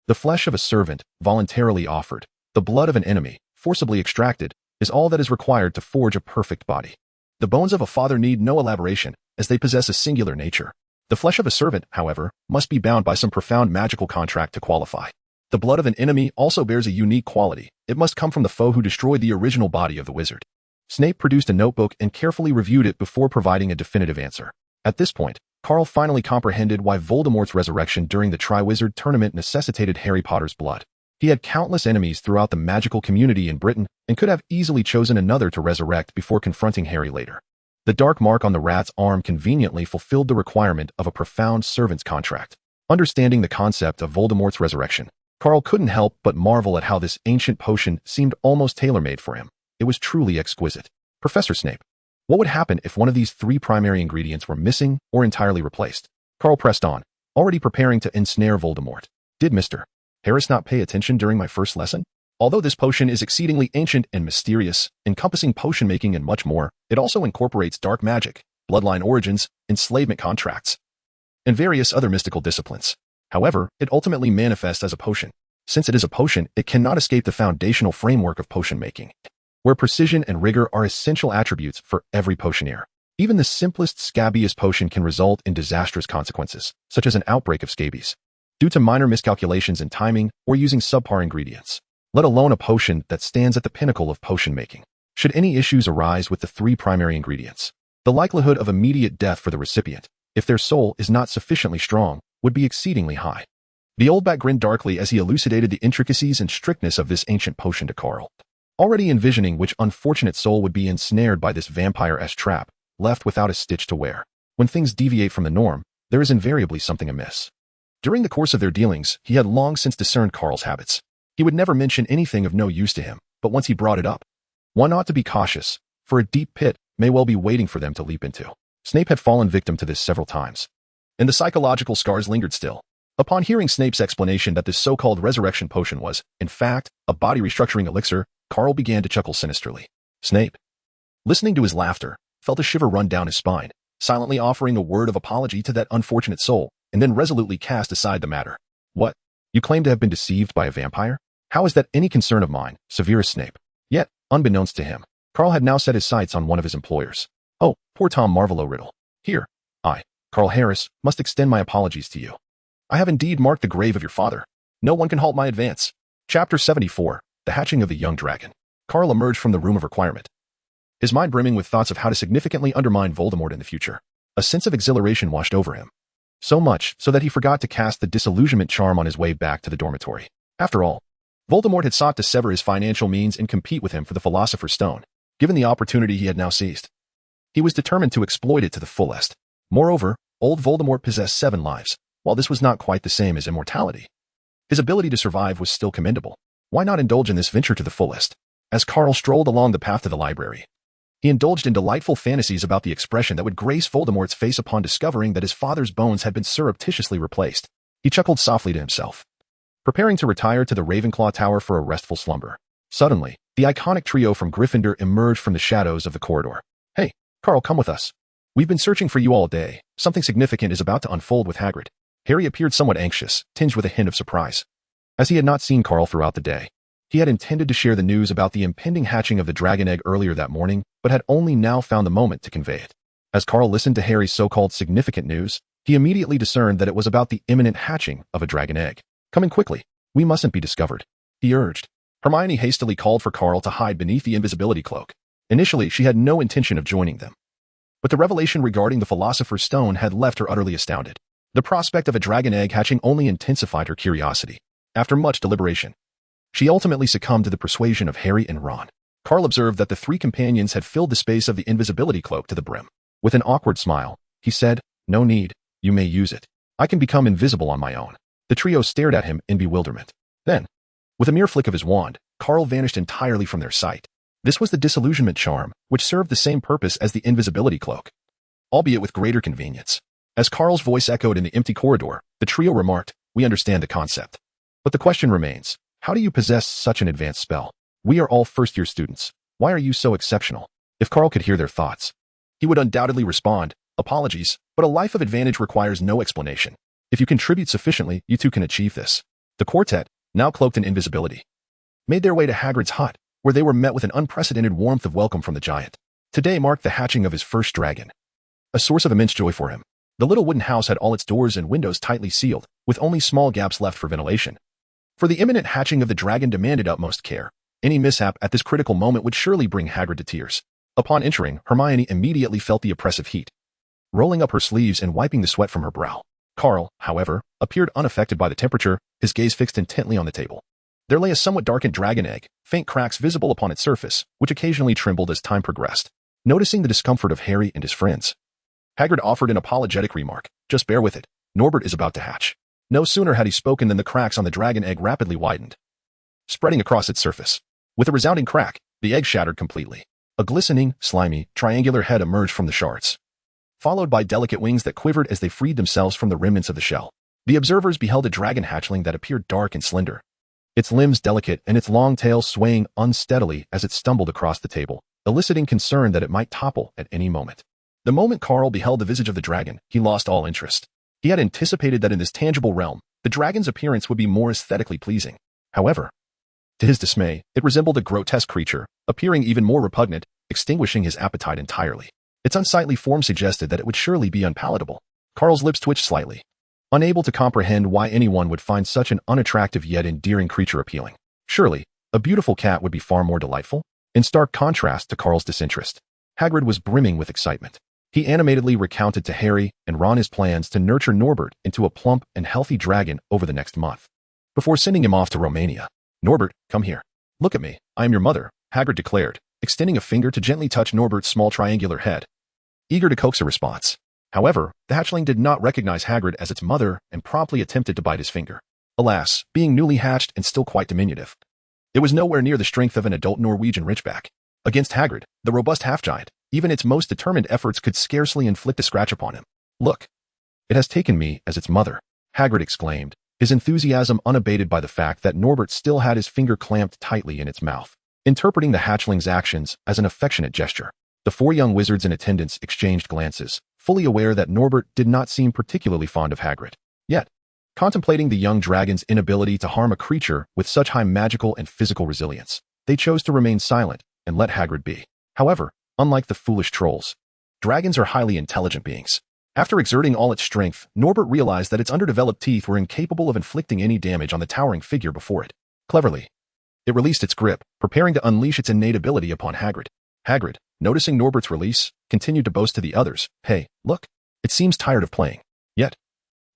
The flesh of a servant, voluntarily offered. The blood of an enemy, forcibly extracted, is all that is required to forge a perfect body. The bones of a father need no elaboration, as they possess a singular nature. The flesh of a servant, however, must be bound by some profound magical contract to qualify. The blood of an enemy also bears a unique quality. It must come from the foe who destroyed the original body of the wizard. Snape produced a notebook and carefully reviewed it before providing a definitive answer. At this point, Carl finally comprehended why Voldemort's resurrection during the Triwizard Tournament necessitated Harry Potter's blood. He had countless enemies throughout the magical community in Britain and could have easily chosen another to resurrect before confronting Harry later. The dark mark on the rat's arm conveniently fulfilled the requirement of a profound servant's contract. Understanding the concept of Voldemort's resurrection, Carl couldn't help but marvel at how this ancient potion seemed almost tailor-made for him. It was truly exquisite. Professor Snape, what would happen if one of these 3 primary ingredients were missing or entirely replaced? Carl pressed on, already preparing to ensnare Voldemort. Did Mr. Harris not pay attention during my first lesson? Although this potion is exceedingly ancient and mysterious, encompassing potion making and much more, it also incorporates dark magic, bloodline origins, enslavement contracts, and various other mystical disciplines. However, it ultimately manifests as a potion. Since it is a potion, it cannot escape the foundational framework of potion making, where precision and rigor are essential attributes for every potioneer. Even the simplest scabious potion can result in disastrous consequences, such as an outbreak of scabies, due to minor miscalculations in timing or using subpar ingredients, let alone a potion that stands at the pinnacle of potion making. Should any issues arise with the 3 primary ingredients, the likelihood of immediate death for the recipient, if their soul is not sufficiently strong, would be exceedingly high. The old bat grinned darkly as he elucidated the intricacies and strictness of this ancient potion to Carl. Already envisioning which unfortunate soul would be ensnared by this vampire-esque trap, left without a stitch to wear. When things deviate from the norm, there is invariably something amiss. During the course of their dealings, he had long since discerned Carl's habits. He would never mention anything of no use to him, but once he brought it up, one ought to be cautious, for a deep pit may well be waiting for them to leap into. Snape had fallen victim to this several times, and the psychological scars lingered still. Upon hearing Snape's explanation that this so-called resurrection potion was, in fact, a body-restructuring elixir, Carl began to chuckle sinisterly. Snape, listening to his laughter, felt a shiver run down his spine, silently offering a word of apology to that unfortunate soul, and then resolutely cast aside the matter. What? You claim to have been deceived by a vampire? How is that any concern of mine, severest Snape? Yet, unbeknownst to him, Carl had now set his sights on one of his employers. Oh, poor Tom Marvolo Riddle. Here, I, Carl Harris, must extend my apologies to you. I have indeed marked the grave of your father. No one can halt my advance. Chapter 74, The Hatching of the Young Dragon. Carl emerged from the room of requirement, his mind brimming with thoughts of how to significantly undermine Voldemort in the future. A sense of exhilaration washed over him. So much so that he forgot to cast the disillusionment charm on his way back to the dormitory. After all, Voldemort had sought to sever his financial means and compete with him for the Philosopher's Stone, given the opportunity he had now seized. He was determined to exploit it to the fullest. Moreover, old Voldemort possessed 7 lives. While this was not quite the same as immortality, his ability to survive was still commendable. Why not indulge in this venture to the fullest? As Carl strolled along the path to the library, he indulged in delightful fantasies about the expression that would grace Voldemort's face upon discovering that his father's bones had been surreptitiously replaced. He chuckled softly to himself, preparing to retire to the Ravenclaw Tower for a restful slumber. Suddenly, the iconic trio from Gryffindor emerged from the shadows of the corridor. "Hey, Carl, come with us. We've been searching for you all day. Something significant is about to unfold with Hagrid." Harry appeared somewhat anxious, tinged with a hint of surprise. As he had not seen Carl throughout the day, he had intended to share the news about the impending hatching of the dragon egg earlier that morning, but had only now found the moment to convey it. As Carl listened to Harry's so-called significant news, he immediately discerned that it was about the imminent hatching of a dragon egg. "Coming quickly. We mustn't be discovered," he urged. Hermione hastily called for Carl to hide beneath the invisibility cloak. Initially, she had no intention of joining them, but the revelation regarding the Philosopher's Stone had left her utterly astounded. The prospect of a dragon egg hatching only intensified her curiosity. After much deliberation, she ultimately succumbed to the persuasion of Harry and Ron. Carl observed that the 3 companions had filled the space of the invisibility cloak to the brim. With an awkward smile, he said, "No need, you may use it. I can become invisible on my own." The trio stared at him in bewilderment. Then, with a mere flick of his wand, Carl vanished entirely from their sight. This was the disillusionment charm, which served the same purpose as the invisibility cloak, albeit with greater convenience. As Carl's voice echoed in the empty corridor, the trio remarked, "We understand the concept. But the question remains, how do you possess such an advanced spell? We are all first-year students. Why are you so exceptional?" If Carl could hear their thoughts, he would undoubtedly respond, "Apologies, but a life of advantage requires no explanation. If you contribute sufficiently, you too can achieve this." The quartet, now cloaked in invisibility, made their way to Hagrid's hut, where they were met with an unprecedented warmth of welcome from the giant. Today marked the hatching of his first dragon, a source of immense joy for him. The little wooden house had all its doors and windows tightly sealed, with only small gaps left for ventilation. For the imminent hatching of the dragon demanded utmost care. Any mishap at this critical moment would surely bring Hagrid to tears. Upon entering, Hermione immediately felt the oppressive heat, rolling up her sleeves and wiping the sweat from her brow. Carl, however, appeared unaffected by the temperature, his gaze fixed intently on the table. There lay a somewhat darkened dragon egg, faint cracks visible upon its surface, which occasionally trembled as time progressed. Noticing the discomfort of Harry and his friends, Hagrid offered an apologetic remark. "Just bear with it. Norbert is about to hatch." No sooner had he spoken than the cracks on the dragon egg rapidly widened, spreading across its surface. With a resounding crack, the egg shattered completely. A glistening, slimy, triangular head emerged from the shards, followed by delicate wings that quivered as they freed themselves from the remnants of the shell. The observers beheld a dragon hatchling that appeared dark and slender, its limbs delicate and its long tail swaying unsteadily as it stumbled across the table, eliciting concern that it might topple at any moment. The moment Carl beheld the visage of the dragon, he lost all interest. He had anticipated that in this tangible realm, the dragon's appearance would be more aesthetically pleasing. However, to his dismay, it resembled a grotesque creature, appearing even more repugnant, extinguishing his appetite entirely. Its unsightly form suggested that it would surely be unpalatable. Carl's lips twitched slightly, unable to comprehend why anyone would find such an unattractive yet endearing creature appealing. Surely, a beautiful cat would be far more delightful? In stark contrast to Carl's disinterest, Hagrid was brimming with excitement. He animatedly recounted to Harry and Ron his plans to nurture Norbert into a plump and healthy dragon over the next month, before sending him off to Romania. "Norbert, come here. Look at me. I am your mother," Hagrid declared, extending a finger to gently touch Norbert's small triangular head, eager to coax a response. However, the hatchling did not recognize Hagrid as its mother and promptly attempted to bite his finger. Alas, being newly hatched and still quite diminutive, it was nowhere near the strength of an adult Norwegian ridgeback. Against Hagrid, the robust half-giant, even its most determined efforts could scarcely inflict a scratch upon him. "Look, it has taken me as its mother," Hagrid exclaimed, his enthusiasm unabated by the fact that Norbert still had his finger clamped tightly in its mouth. Interpreting the hatchling's actions as an affectionate gesture, the 4 young wizards in attendance exchanged glances, fully aware that Norbert did not seem particularly fond of Hagrid. Yet, contemplating the young dragon's inability to harm a creature with such high magical and physical resilience, they chose to remain silent and let Hagrid be. However, unlike the foolish trolls, dragons are highly intelligent beings. After exerting all its strength, Norbert realized that its underdeveloped teeth were incapable of inflicting any damage on the towering figure before it. Cleverly, it released its grip, preparing to unleash its innate ability upon Hagrid. "Hagrid, noticing Norbert's release, continued to boast to the others, "Hey, look, it seems tired of playing." Yet,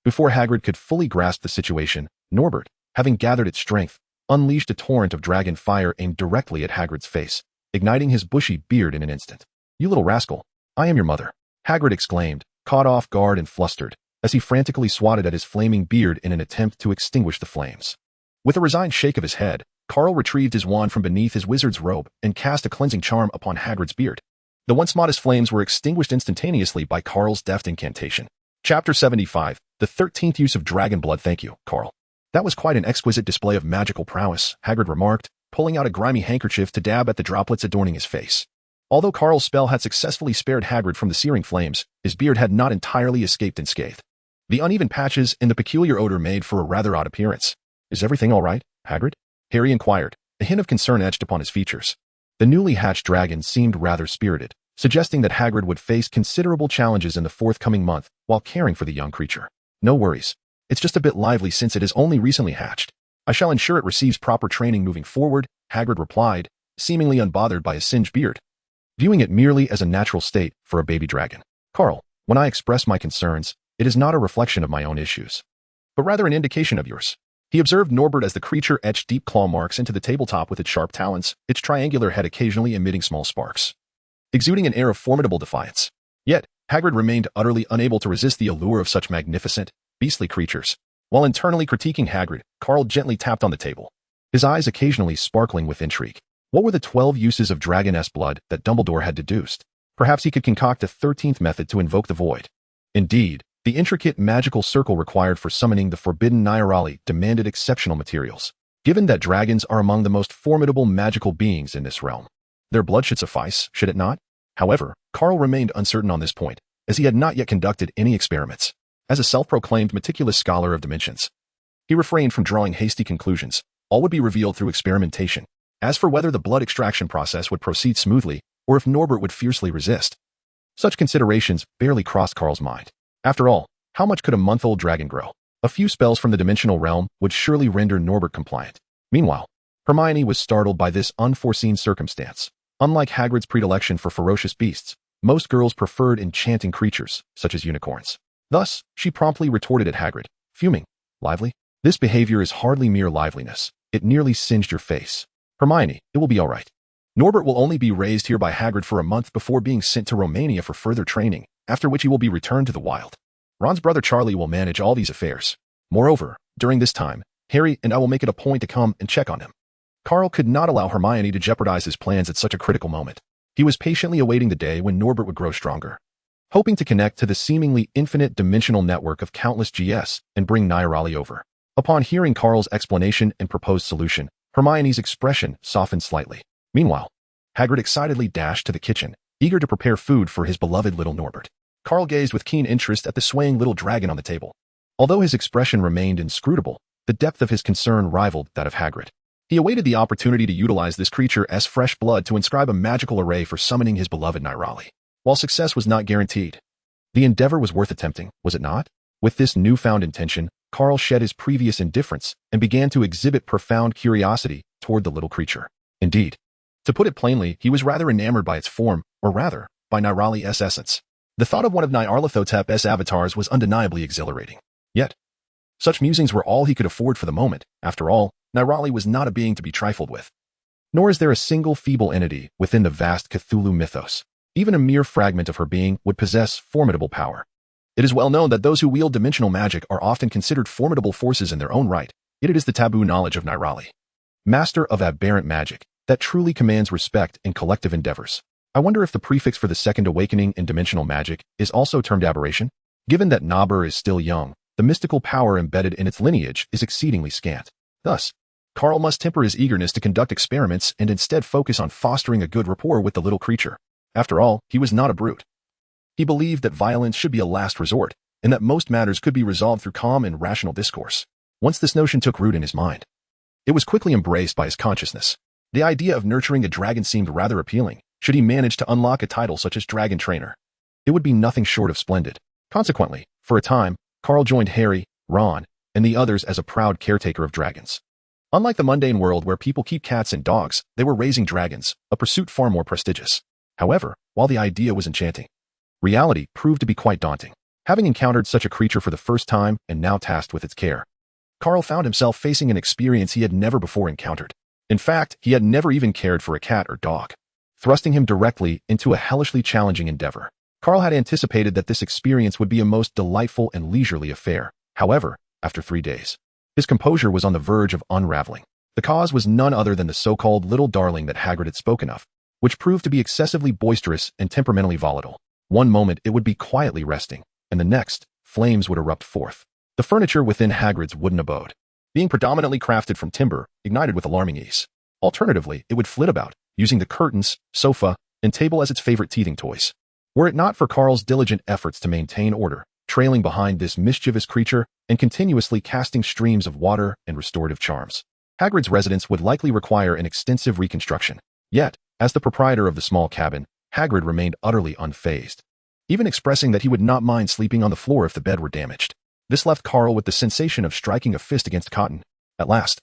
before Hagrid could fully grasp the situation, Norbert, having gathered its strength, unleashed a torrent of dragon fire aimed directly at Hagrid's face, igniting his bushy beard in an instant. "You little rascal, I am your mother," Hagrid exclaimed, caught off guard and flustered, as he frantically swatted at his flaming beard in an attempt to extinguish the flames. With a resigned shake of his head, Carl retrieved his wand from beneath his wizard's robe and cast a cleansing charm upon Hagrid's beard. The once modest flames were extinguished instantaneously by Carl's deft incantation. Chapter 75, the 13th use of dragon blood. "Thank you, Carl. That was quite an exquisite display of magical prowess," Hagrid remarked, pulling out a grimy handkerchief to dab at the droplets adorning his face. Although Carl's spell had successfully spared Hagrid from the searing flames, his beard had not entirely escaped unscathed. The uneven patches and the peculiar odor made for a rather odd appearance. "Is everything all right, Hagrid?" Harry inquired, a hint of concern etched upon his features. The newly hatched dragon seemed rather spirited, suggesting that Hagrid would face considerable challenges in the forthcoming month while caring for the young creature. "No worries. It's just a bit lively since it is only recently hatched. I shall ensure it receives proper training moving forward," Hagrid replied, seemingly unbothered by his singed beard, viewing it merely as a natural state for a baby dragon. "Carl, when I express my concerns, it is not a reflection of my own issues, but rather an indication of yours." He observed Norbert as the creature etched deep claw marks into the tabletop with its sharp talons, its triangular head occasionally emitting small sparks, exuding an air of formidable defiance. Yet, Hagrid remained utterly unable to resist the allure of such magnificent, beastly creatures. While internally critiquing Hagrid, Carl gently tapped on the table, his eyes occasionally sparkling with intrigue. What were the 12 uses of dragon-s blood that Dumbledore had deduced? Perhaps he could concoct a 13th method to invoke the void. Indeed, the intricate magical circle required for summoning the forbidden Nirali demanded exceptional materials. Given that dragons are among the most formidable magical beings in this realm, their blood should suffice, should it not? However, Carl remained uncertain on this point, as he had not yet conducted any experiments. As a self-proclaimed meticulous scholar of dimensions, he refrained from drawing hasty conclusions. All would be revealed through experimentation. As for whether the blood extraction process would proceed smoothly, or if Norbert would fiercely resist, such considerations barely crossed Carl's mind. After all, how much could a month-old dragon grow? A few spells from the dimensional realm would surely render Norbert compliant. Meanwhile, Hermione was startled by this unforeseen circumstance. Unlike Hagrid's predilection for ferocious beasts, most girls preferred enchanting creatures, such as unicorns. Thus, she promptly retorted at Hagrid, fuming, "Lively? This behavior is hardly mere liveliness. It nearly singed your face. Hermione, it will be all right. Norbert will only be raised here by Hagrid for a month before being sent to Romania for further training, after which he will be returned to the wild. Ron's brother Charlie will manage all these affairs. Moreover, during this time, Harry and I will make it a point to come and check on him." Carl could not allow Hermione to jeopardize his plans at such a critical moment. He was patiently awaiting the day when Norbert would grow stronger, hoping to connect to the seemingly infinite dimensional network of countless GS and bring Nirali over. Upon hearing Carl's explanation and proposed solution, Hermione's expression softened slightly. Meanwhile, Hagrid excitedly dashed to the kitchen, eager to prepare food for his beloved little Norbert. Carl gazed with keen interest at the swaying little dragon on the table. Although his expression remained inscrutable, the depth of his concern rivaled that of Hagrid. He awaited the opportunity to utilize this creature's fresh blood to inscribe a magical array for summoning his beloved Nirali. While success was not guaranteed, the endeavor was worth attempting, was it not? With this newfound intention, Carl shed his previous indifference and began to exhibit profound curiosity toward the little creature. Indeed, to put it plainly, he was rather enamored by its form, or rather, by Nirali's essence. The thought of one of Nyarlathotep's avatars was undeniably exhilarating. Yet, such musings were all he could afford for the moment. After all, Nirali was not a being to be trifled with. Nor is there a single feeble entity within the vast Cthulhu mythos. Even a mere fragment of her being would possess formidable power. It is well known that those who wield dimensional magic are often considered formidable forces in their own right, yet it is the taboo knowledge of Nirali, master of aberrant magic, that truly commands respect in collective endeavors. I wonder if the prefix for the second awakening in dimensional magic is also termed aberration? Given that Nabur is still young, the mystical power embedded in its lineage is exceedingly scant. Thus, Carl must temper his eagerness to conduct experiments and instead focus on fostering a good rapport with the little creature. After all, he was not a brute. He believed that violence should be a last resort, and that most matters could be resolved through calm and rational discourse. Once this notion took root in his mind, it was quickly embraced by his consciousness. The idea of nurturing a dragon seemed rather appealing, should he manage to unlock a title such as Dragon Trainer. It would be nothing short of splendid. Consequently, for a time, Carl joined Harry, Ron, and the others as a proud caretaker of dragons. Unlike the mundane world where people keep cats and dogs, they were raising dragons, a pursuit far more prestigious. However, while the idea was enchanting, reality proved to be quite daunting. Having encountered such a creature for the first time and now tasked with its care, Carl found himself facing an experience he had never before encountered. In fact, he had never even cared for a cat or dog, thrusting him directly into a hellishly challenging endeavor. Carl had anticipated that this experience would be a most delightful and leisurely affair. However, after 3 days, his composure was on the verge of unraveling. The cause was none other than the so-called little darling that Hagrid had spoken of, which proved to be excessively boisterous and temperamentally volatile. One moment it would be quietly resting, and the next, flames would erupt forth. The furniture within Hagrid's wooden abode, being predominantly crafted from timber, ignited with alarming ease. Alternatively, it would flit about, using the curtains, sofa, and table as its favorite teething toys. Were it not for Carl's diligent efforts to maintain order, trailing behind this mischievous creature and continuously casting streams of water and restorative charms, Hagrid's residence would likely require an extensive reconstruction. Yet, as the proprietor of the small cabin, Hagrid remained utterly unfazed, even expressing that he would not mind sleeping on the floor if the bed were damaged. This left Carl with the sensation of striking a fist against cotton. At last,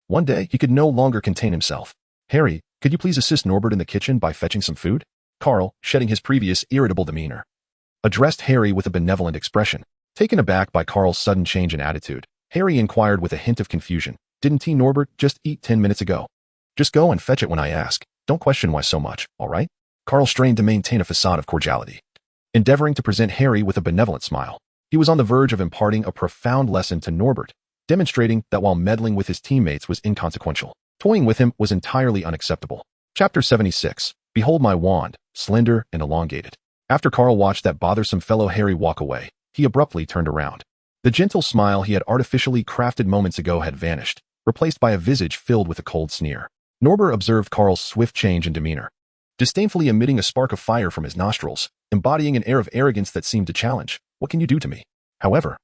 one day, he could no longer contain himself. "Harry, could you please assist Norbert in the kitchen by fetching some food?" Carl, shedding his previous irritable demeanor, addressed Harry with a benevolent expression. Taken aback by Carl's sudden change in attitude, Harry inquired with a hint of confusion, "Didn't Norbert just eat 10 minutes ago? Just go and fetch it when I ask. Don't question why so much, all right?" Carl strained to maintain a facade of cordiality, endeavoring to present Harry with a benevolent smile. He was on the verge of imparting a profound lesson to Norbert, demonstrating that while meddling with his teammates was inconsequential, toying with him was entirely unacceptable. Chapter 76. Behold my wand, slender and elongated. After Carl watched that bothersome fellow Harry walk away, he abruptly turned around. The gentle smile he had artificially crafted moments ago had vanished, replaced by a visage filled with a cold sneer. Norbert observed Carl's swift change in demeanor, disdainfully emitting a spark of fire from his nostrils, embodying an air of arrogance that seemed to challenge, "What can you do to me?" However,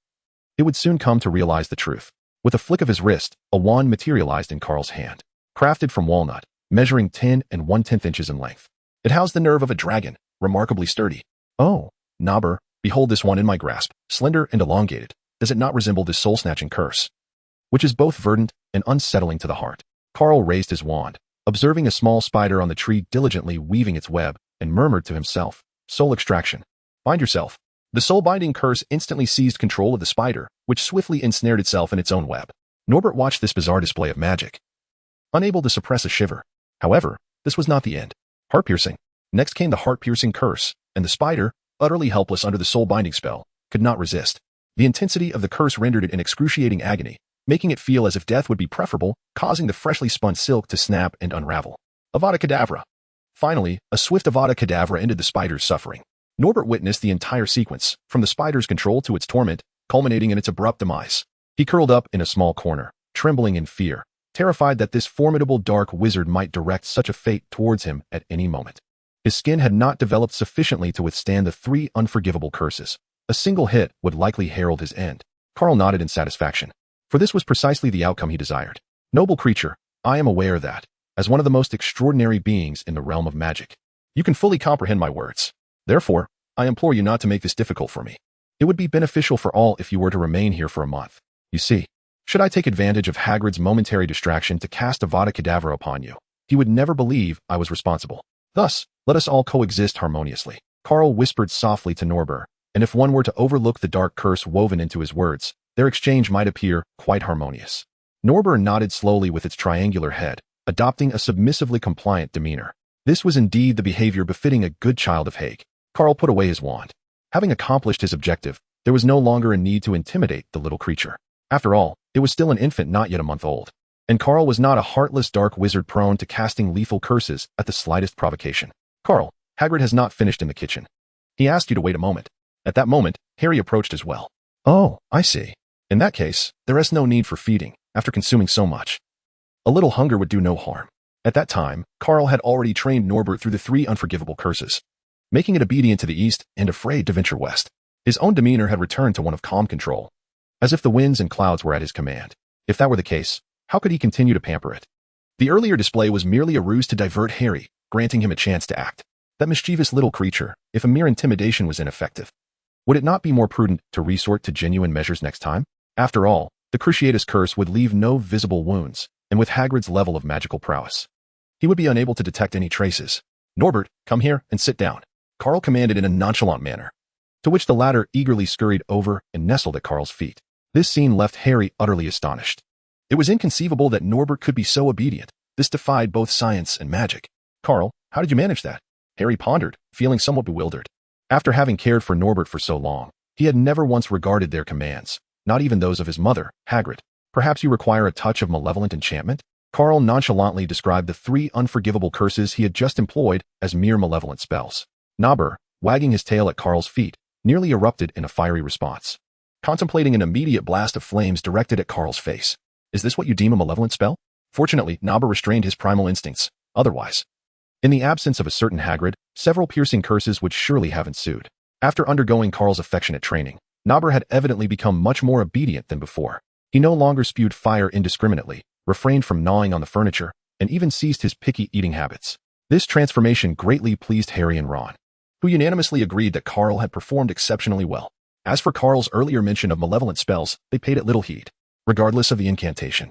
it would soon come to realize the truth. With a flick of his wrist, a wand materialized in Carl's hand, crafted from walnut, measuring 10 1/10 inches in length. It housed the nerve of a dragon, remarkably sturdy. "Oh, Nobber, behold this one in my grasp, slender and elongated. Does it not resemble this soul-snatching curse, which is both verdant and unsettling to the heart?" Carl raised his wand, observing a small spider on the tree diligently weaving its web, and murmured to himself, "Soul extraction. Bind yourself." The soul-binding curse instantly seized control of the spider, which swiftly ensnared itself in its own web. Norbert watched this bizarre display of magic, unable to suppress a shiver. However, this was not the end. Heart-piercing. Next came the heart-piercing curse, and the spider, utterly helpless under the soul-binding spell, could not resist. The intensity of the curse rendered it in excruciating agony, making it feel as if death would be preferable, causing the freshly spun silk to snap and unravel. Avada Kedavra. Finally, a swift Avada Kedavra ended the spider's suffering. Norbert witnessed the entire sequence, from the spider's control to its torment, culminating in its abrupt demise. He curled up in a small corner, trembling in fear, terrified that this formidable dark wizard might direct such a fate towards him at any moment. His skin had not developed sufficiently to withstand the 3 unforgivable curses. A single hit would likely herald his end. Carl nodded in satisfaction, for this was precisely the outcome he desired. "Noble creature, I am aware that, as one of the most extraordinary beings in the realm of magic, you can fully comprehend my words. Therefore, I implore you not to make this difficult for me. It would be beneficial for all if you were to remain here for a month. You see, should I take advantage of Hagrid's momentary distraction to cast Avada Kedavra upon you, he would never believe I was responsible. Thus, let us all coexist harmoniously." Carl whispered softly to Norbert, and if one were to overlook the dark curse woven into his words, their exchange might appear quite harmonious. Norbert nodded slowly with its triangular head, adopting a submissively compliant demeanor. This was indeed the behavior befitting a good child of Hague. Carl put away his wand. Having accomplished his objective, there was no longer a need to intimidate the little creature. After all, it was still an infant not yet a month old, and Carl was not a heartless dark wizard prone to casting lethal curses at the slightest provocation. "Carl, Hagrid has not finished in the kitchen. He asked you to wait a moment." At that moment, Harry approached as well. "Oh, I see. In that case, there is no need for feeding, after consuming so much. A little hunger would do no harm." At that time, Carl had already trained Norbert through the 3 unforgivable curses, making it obedient to the east and afraid to venture west. His own demeanor had returned to one of calm control, as if the winds and clouds were at his command. If that were the case, how could he continue to pamper it? The earlier display was merely a ruse to divert Harry, granting him a chance to act. That mischievous little creature, if a mere intimidation was ineffective, would it not be more prudent to resort to genuine measures next time? After all, the Cruciatus curse would leave no visible wounds, and with Hagrid's level of magical prowess, he would be unable to detect any traces. "Norbert, come here and sit down," Carl commanded in a nonchalant manner, to which the latter eagerly scurried over and nestled at Carl's feet. This scene left Harry utterly astonished. It was inconceivable that Norbert could be so obedient. This defied both science and magic. "Carl, how did you manage that?" Harry pondered, feeling somewhat bewildered. After having cared for Norbert for so long, he had never once regarded their commands, not even those of his mother, Hagrid. "Perhaps you require a touch of malevolent enchantment?" Carl nonchalantly described the 3 unforgivable curses he had just employed as mere malevolent spells. Norbert, wagging his tail at Carl's feet, nearly erupted in a fiery response, contemplating an immediate blast of flames directed at Carl's face. "Is this what you deem a malevolent spell?" Fortunately, Norbert restrained his primal instincts. Otherwise, in the absence of a certain Hagrid, several piercing curses would surely have ensued. After undergoing Carl's affectionate training, Norbert had evidently become much more obedient than before. He no longer spewed fire indiscriminately, refrained from gnawing on the furniture, and even ceased his picky eating habits. This transformation greatly pleased Harry and Ron, who unanimously agreed that Carl had performed exceptionally well. As for Carl's earlier mention of malevolent spells, they paid it little heed. Regardless of the incantation,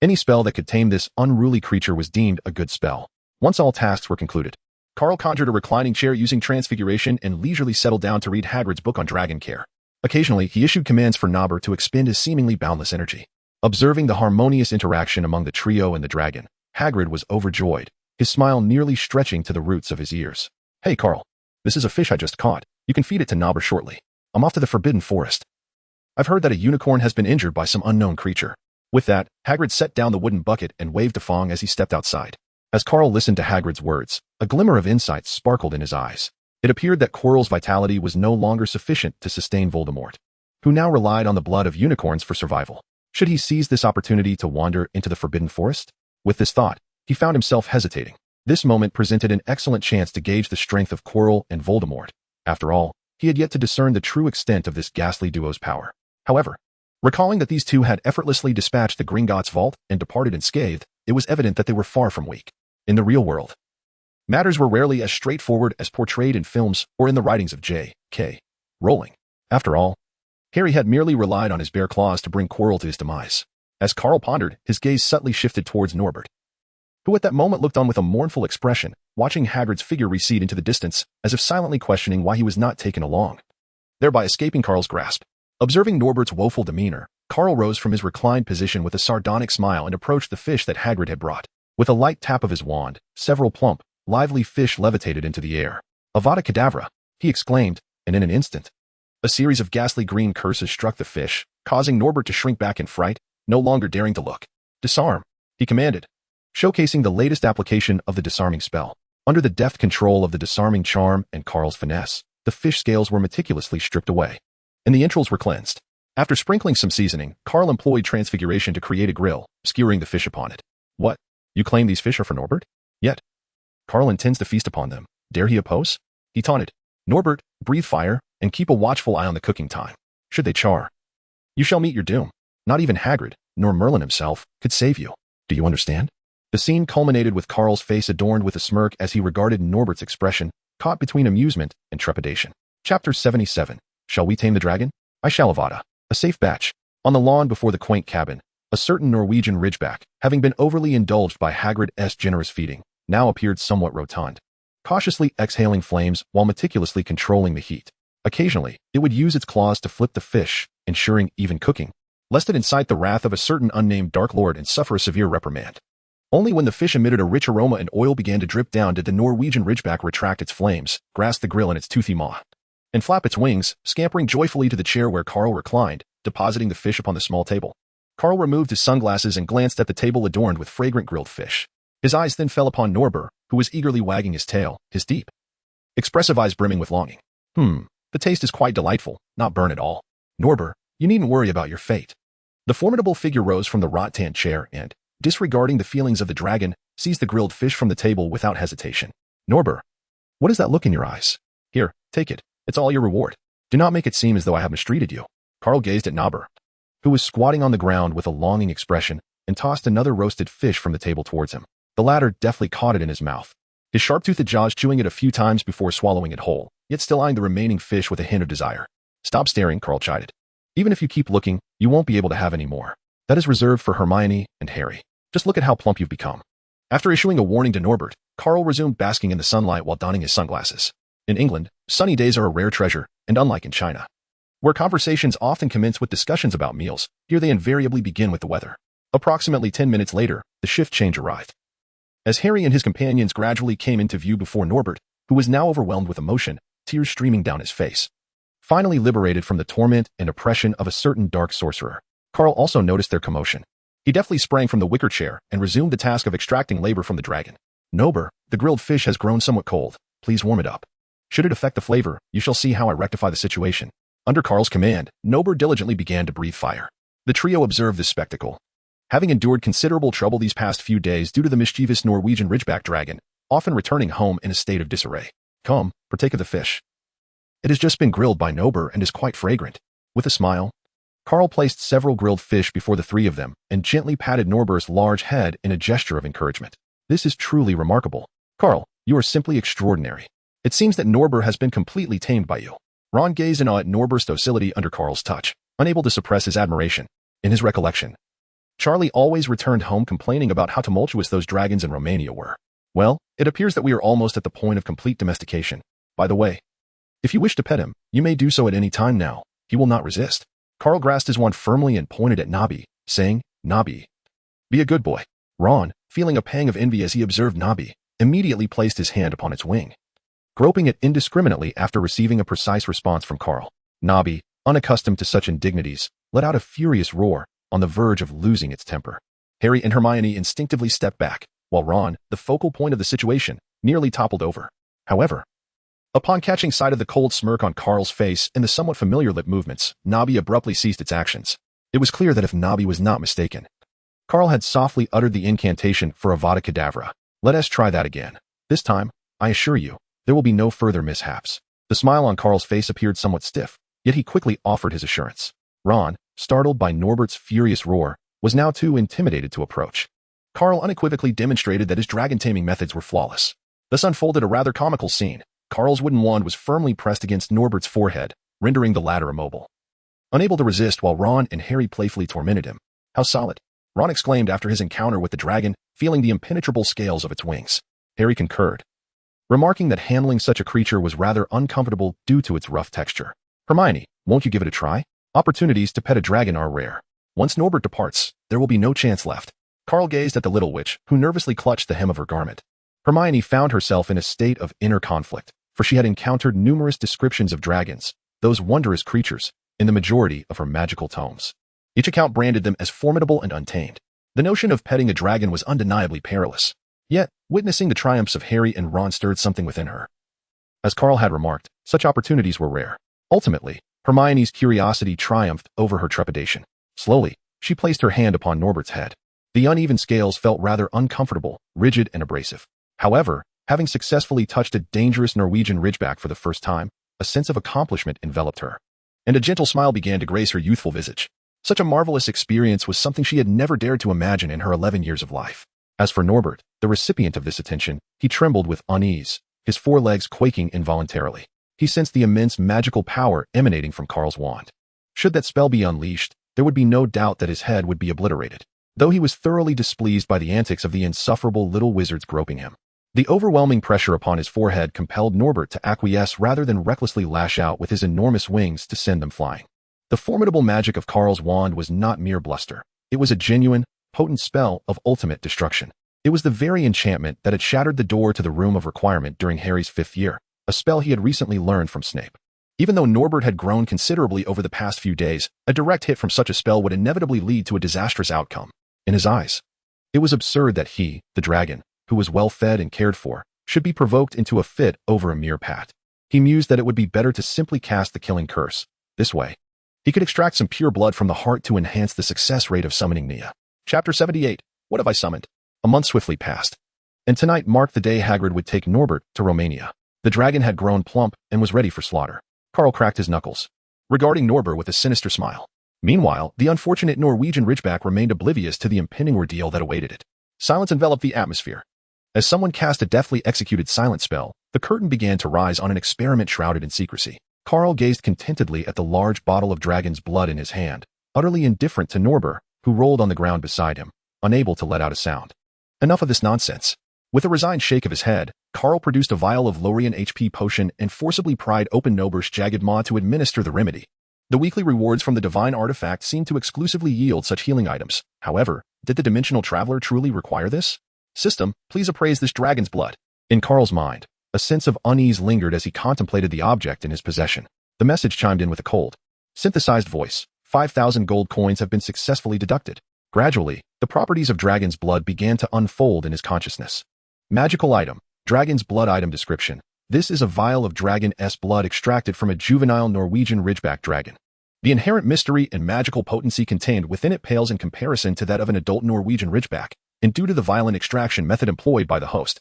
any spell that could tame this unruly creature was deemed a good spell. Once all tasks were concluded, Carl conjured a reclining chair using transfiguration and leisurely settled down to read Hagrid's book on dragon care. Occasionally, he issued commands for Norbert to expend his seemingly boundless energy. Observing the harmonious interaction among the trio and the dragon, Hagrid was overjoyed, his smile nearly stretching to the roots of his ears. "Hey, Carl, this is a fish I just caught. You can feed it to Norbert shortly. I'm off to the Forbidden Forest. I've heard that a unicorn has been injured by some unknown creature." With that, Hagrid set down the wooden bucket and waved to Fong as he stepped outside. As Carl listened to Hagrid's words, a glimmer of insight sparkled in his eyes. It appeared that Quirrell's vitality was no longer sufficient to sustain Voldemort, who now relied on the blood of unicorns for survival. Should he seize this opportunity to wander into the Forbidden Forest? With this thought, he found himself hesitating. This moment presented an excellent chance to gauge the strength of Quirrell and Voldemort. After all, he had yet to discern the true extent of this ghastly duo's power. However, recalling that these two had effortlessly dispatched the Gringotts vault and departed unscathed, it was evident that they were far from weak. In the real world, matters were rarely as straightforward as portrayed in films or in the writings of J.K. Rowling. After all, Harry had merely relied on his bare claws to bring Quirrell to his demise. As Carl pondered, his gaze subtly shifted towards Norbert, who at that moment looked on with a mournful expression, watching Hagrid's figure recede into the distance, as if silently questioning why he was not taken along, thereby escaping Carl's grasp. Observing Norbert's woeful demeanor, Carl rose from his reclined position with a sardonic smile and approached the fish that Hagrid had brought. With a light tap of his wand, several plump, lively fish levitated into the air. "Avada Kedavra!" he exclaimed, and in an instant, a series of ghastly green curses struck the fish, causing Norbert to shrink back in fright, no longer daring to look. "Disarm," he commanded, showcasing the latest application of the disarming spell. Under the deft control of the disarming charm and Carl's finesse, the fish scales were meticulously stripped away, and the entrails were cleansed. After sprinkling some seasoning, Carl employed transfiguration to create a grill, skewering the fish upon it. "What? You claim these fish are for Norbert? Yet Carl intends to feast upon them. Dare he oppose?" he taunted. "Norbert, breathe fire, and keep a watchful eye on the cooking time. Should they char, you shall meet your doom. Not even Hagrid, nor Merlin himself, could save you. Do you understand?" The scene culminated with Carl's face adorned with a smirk as he regarded Norbert's expression, caught between amusement and trepidation. Chapter 77. Shall we tame the dragon? I shall, Avada. A safe batch. On the lawn before the quaint cabin, a certain Norwegian ridgeback, having been overly indulged by Hagrid's generous feeding, now appeared somewhat rotund, cautiously exhaling flames while meticulously controlling the heat. Occasionally, it would use its claws to flip the fish, ensuring even cooking, lest it incite the wrath of a certain unnamed Dark Lord and suffer a severe reprimand. Only when the fish emitted a rich aroma and oil began to drip down did the Norwegian ridgeback retract its flames, grasp the grill in its toothy maw, and flap its wings, scampering joyfully to the chair where Carl reclined, depositing the fish upon the small table. Carl removed his sunglasses and glanced at the table adorned with fragrant grilled fish. His eyes then fell upon Norbert, who was eagerly wagging his tail, his deep, expressive eyes brimming with longing. The taste is quite delightful, not burn at all. Norbert, you needn't worry about your fate." The formidable figure rose from the rattan chair and, disregarding the feelings of the dragon, seized the grilled fish from the table without hesitation. "Norbert, what is that look in your eyes? Here, take it. It's all your reward. Do not make it seem as though I have mistreated you." Carl gazed at Norbert, who was squatting on the ground with a longing expression, and tossed another roasted fish from the table towards him. The latter deftly caught it in his mouth, his sharp-toothed jaws chewing it a few times before swallowing it whole, yet still eyeing the remaining fish with a hint of desire. "Stop staring," Carl chided. "Even if you keep looking, you won't be able to have any more. That is reserved for Hermione and Harry. Just look at how plump you've become." After issuing a warning to Norbert, Carl resumed basking in the sunlight while donning his sunglasses. In England, sunny days are a rare treasure, and unlike in China, where conversations often commence with discussions about meals, here they invariably begin with the weather. Approximately 10 minutes later, the shift change arrived. As Harry and his companions gradually came into view before Norbert, who was now overwhelmed with emotion, tears streaming down his face. Finally liberated from the torment and oppression of a certain dark sorcerer, Carl also noticed their commotion. He deftly sprang from the wicker chair and resumed the task of extracting labor from the dragon. Nober, the grilled fish has grown somewhat cold. Please warm it up. Should it affect the flavor, you shall see how I rectify the situation. Under Carl's command, Nober diligently began to breathe fire. The trio observed this spectacle. Having endured considerable trouble these past few days due to the mischievous Norwegian ridgeback dragon, often returning home in a state of disarray. Come, partake of the fish. It has just been grilled by Nober and is quite fragrant. With a smile, Carl placed several grilled fish before the three of them and gently patted Norber's large head in a gesture of encouragement. This is truly remarkable. Carl, you are simply extraordinary. It seems that Norber has been completely tamed by you. Ron gazed in awe at Norber's docility under Carl's touch, unable to suppress his admiration. In his recollection, Charlie always returned home complaining about how tumultuous those dragons in Romania were. Well, it appears that we are almost at the point of complete domestication. By the way, if you wish to pet him, you may do so at any time now. He will not resist. Carl grasped his wand firmly and pointed at Nobby, saying, Nobby, be a good boy. Ron, feeling a pang of envy as he observed Nobby, immediately placed his hand upon its wing, groping it indiscriminately after receiving a precise response from Carl. Nobby, unaccustomed to such indignities, let out a furious roar, on the verge of losing its temper. Harry and Hermione instinctively stepped back, while Ron, the focal point of the situation, nearly toppled over. However, upon catching sight of the cold smirk on Carl's face and the somewhat familiar lip movements, Nobby abruptly ceased its actions. It was clear that if Nobby was not mistaken, Carl had softly uttered the incantation for Avada Kedavra. Let us try that again. This time, I assure you, there will be no further mishaps. The smile on Carl's face appeared somewhat stiff, yet he quickly offered his assurance. Ron, startled by Norbert's furious roar, was now too intimidated to approach. Carl unequivocally demonstrated that his dragon-taming methods were flawless. Thus unfolded a rather comical scene. Carl's wooden wand was firmly pressed against Norbert's forehead, rendering the latter immobile. Unable to resist while Ron and Harry playfully tormented him. How solid! Ron exclaimed after his encounter with the dragon, feeling the impenetrable scales of its wings. Harry concurred, remarking that handling such a creature was rather uncomfortable due to its rough texture. Hermione, won't you give it a try? Opportunities to pet a dragon are rare. Once Norbert departs, there will be no chance left. Carl gazed at the little witch, who nervously clutched the hem of her garment. Hermione found herself in a state of inner conflict, for she had encountered numerous descriptions of dragons, those wondrous creatures, in the majority of her magical tomes. Each account branded them as formidable and untamed. The notion of petting a dragon was undeniably perilous. Yet, witnessing the triumphs of Harry and Ron stirred something within her. As Carl had remarked, such opportunities were rare. Ultimately, Hermione's curiosity triumphed over her trepidation. Slowly, she placed her hand upon Norbert's head. The uneven scales felt rather uncomfortable, rigid and abrasive. However, having successfully touched a dangerous Norwegian ridgeback for the first time, a sense of accomplishment enveloped her, and a gentle smile began to grace her youthful visage. Such a marvelous experience was something she had never dared to imagine in her 11 years of life. As for Norbert, the recipient of this attention, he trembled with unease, his forelegs quaking involuntarily. He sensed the immense magical power emanating from Carl's wand. Should that spell be unleashed, there would be no doubt that his head would be obliterated, though he was thoroughly displeased by the antics of the insufferable little wizards groping him. The overwhelming pressure upon his forehead compelled Norbert to acquiesce rather than recklessly lash out with his enormous wings to send them flying. The formidable magic of Carl's wand was not mere bluster. It was a genuine, potent spell of ultimate destruction. It was the very enchantment that had shattered the door to the Room of Requirement during Harry's 5th year, a spell he had recently learned from Snape. Even though Norbert had grown considerably over the past few days, a direct hit from such a spell would inevitably lead to a disastrous outcome. In his eyes, it was absurd that he, the dragon, who was well fed and cared for, should be provoked into a fit over a mere pat. He mused that it would be better to simply cast the killing curse. This way, he could extract some pure blood from the heart to enhance the success rate of summoning Nia. Chapter 78. What have I summoned? A month swiftly passed, and tonight marked the day Hagrid would take Norbert to Romania. The dragon had grown plump and was ready for slaughter. Carl cracked his knuckles, regarding Norbert with a sinister smile. Meanwhile, the unfortunate Norwegian ridgeback remained oblivious to the impending ordeal that awaited it. Silence enveloped the atmosphere. As someone cast a deftly executed silent spell, the curtain began to rise on an experiment shrouded in secrecy. Carl gazed contentedly at the large bottle of dragon's blood in his hand, utterly indifferent to Norbert, who rolled on the ground beside him, unable to let out a sound. Enough of this nonsense. With a resigned shake of his head, Carl produced a vial of Lorien HP potion and forcibly pried open Nober's jagged maw to administer the remedy. The weekly rewards from the divine artifact seemed to exclusively yield such healing items. However, did the dimensional traveler truly require this? System, please appraise this dragon's blood. In Carl's mind, a sense of unease lingered as he contemplated the object in his possession. The message chimed in with a cold, synthesized voice. 5,000 gold coins have been successfully deducted. Gradually, the properties of dragon's blood began to unfold in his consciousness. Magical item, dragon's blood item description. This is a vial of dragon's blood extracted from a juvenile Norwegian ridgeback dragon. The inherent mystery and magical potency contained within it pales in comparison to that of an adult Norwegian ridgeback, and due to the violent extraction method employed by the host,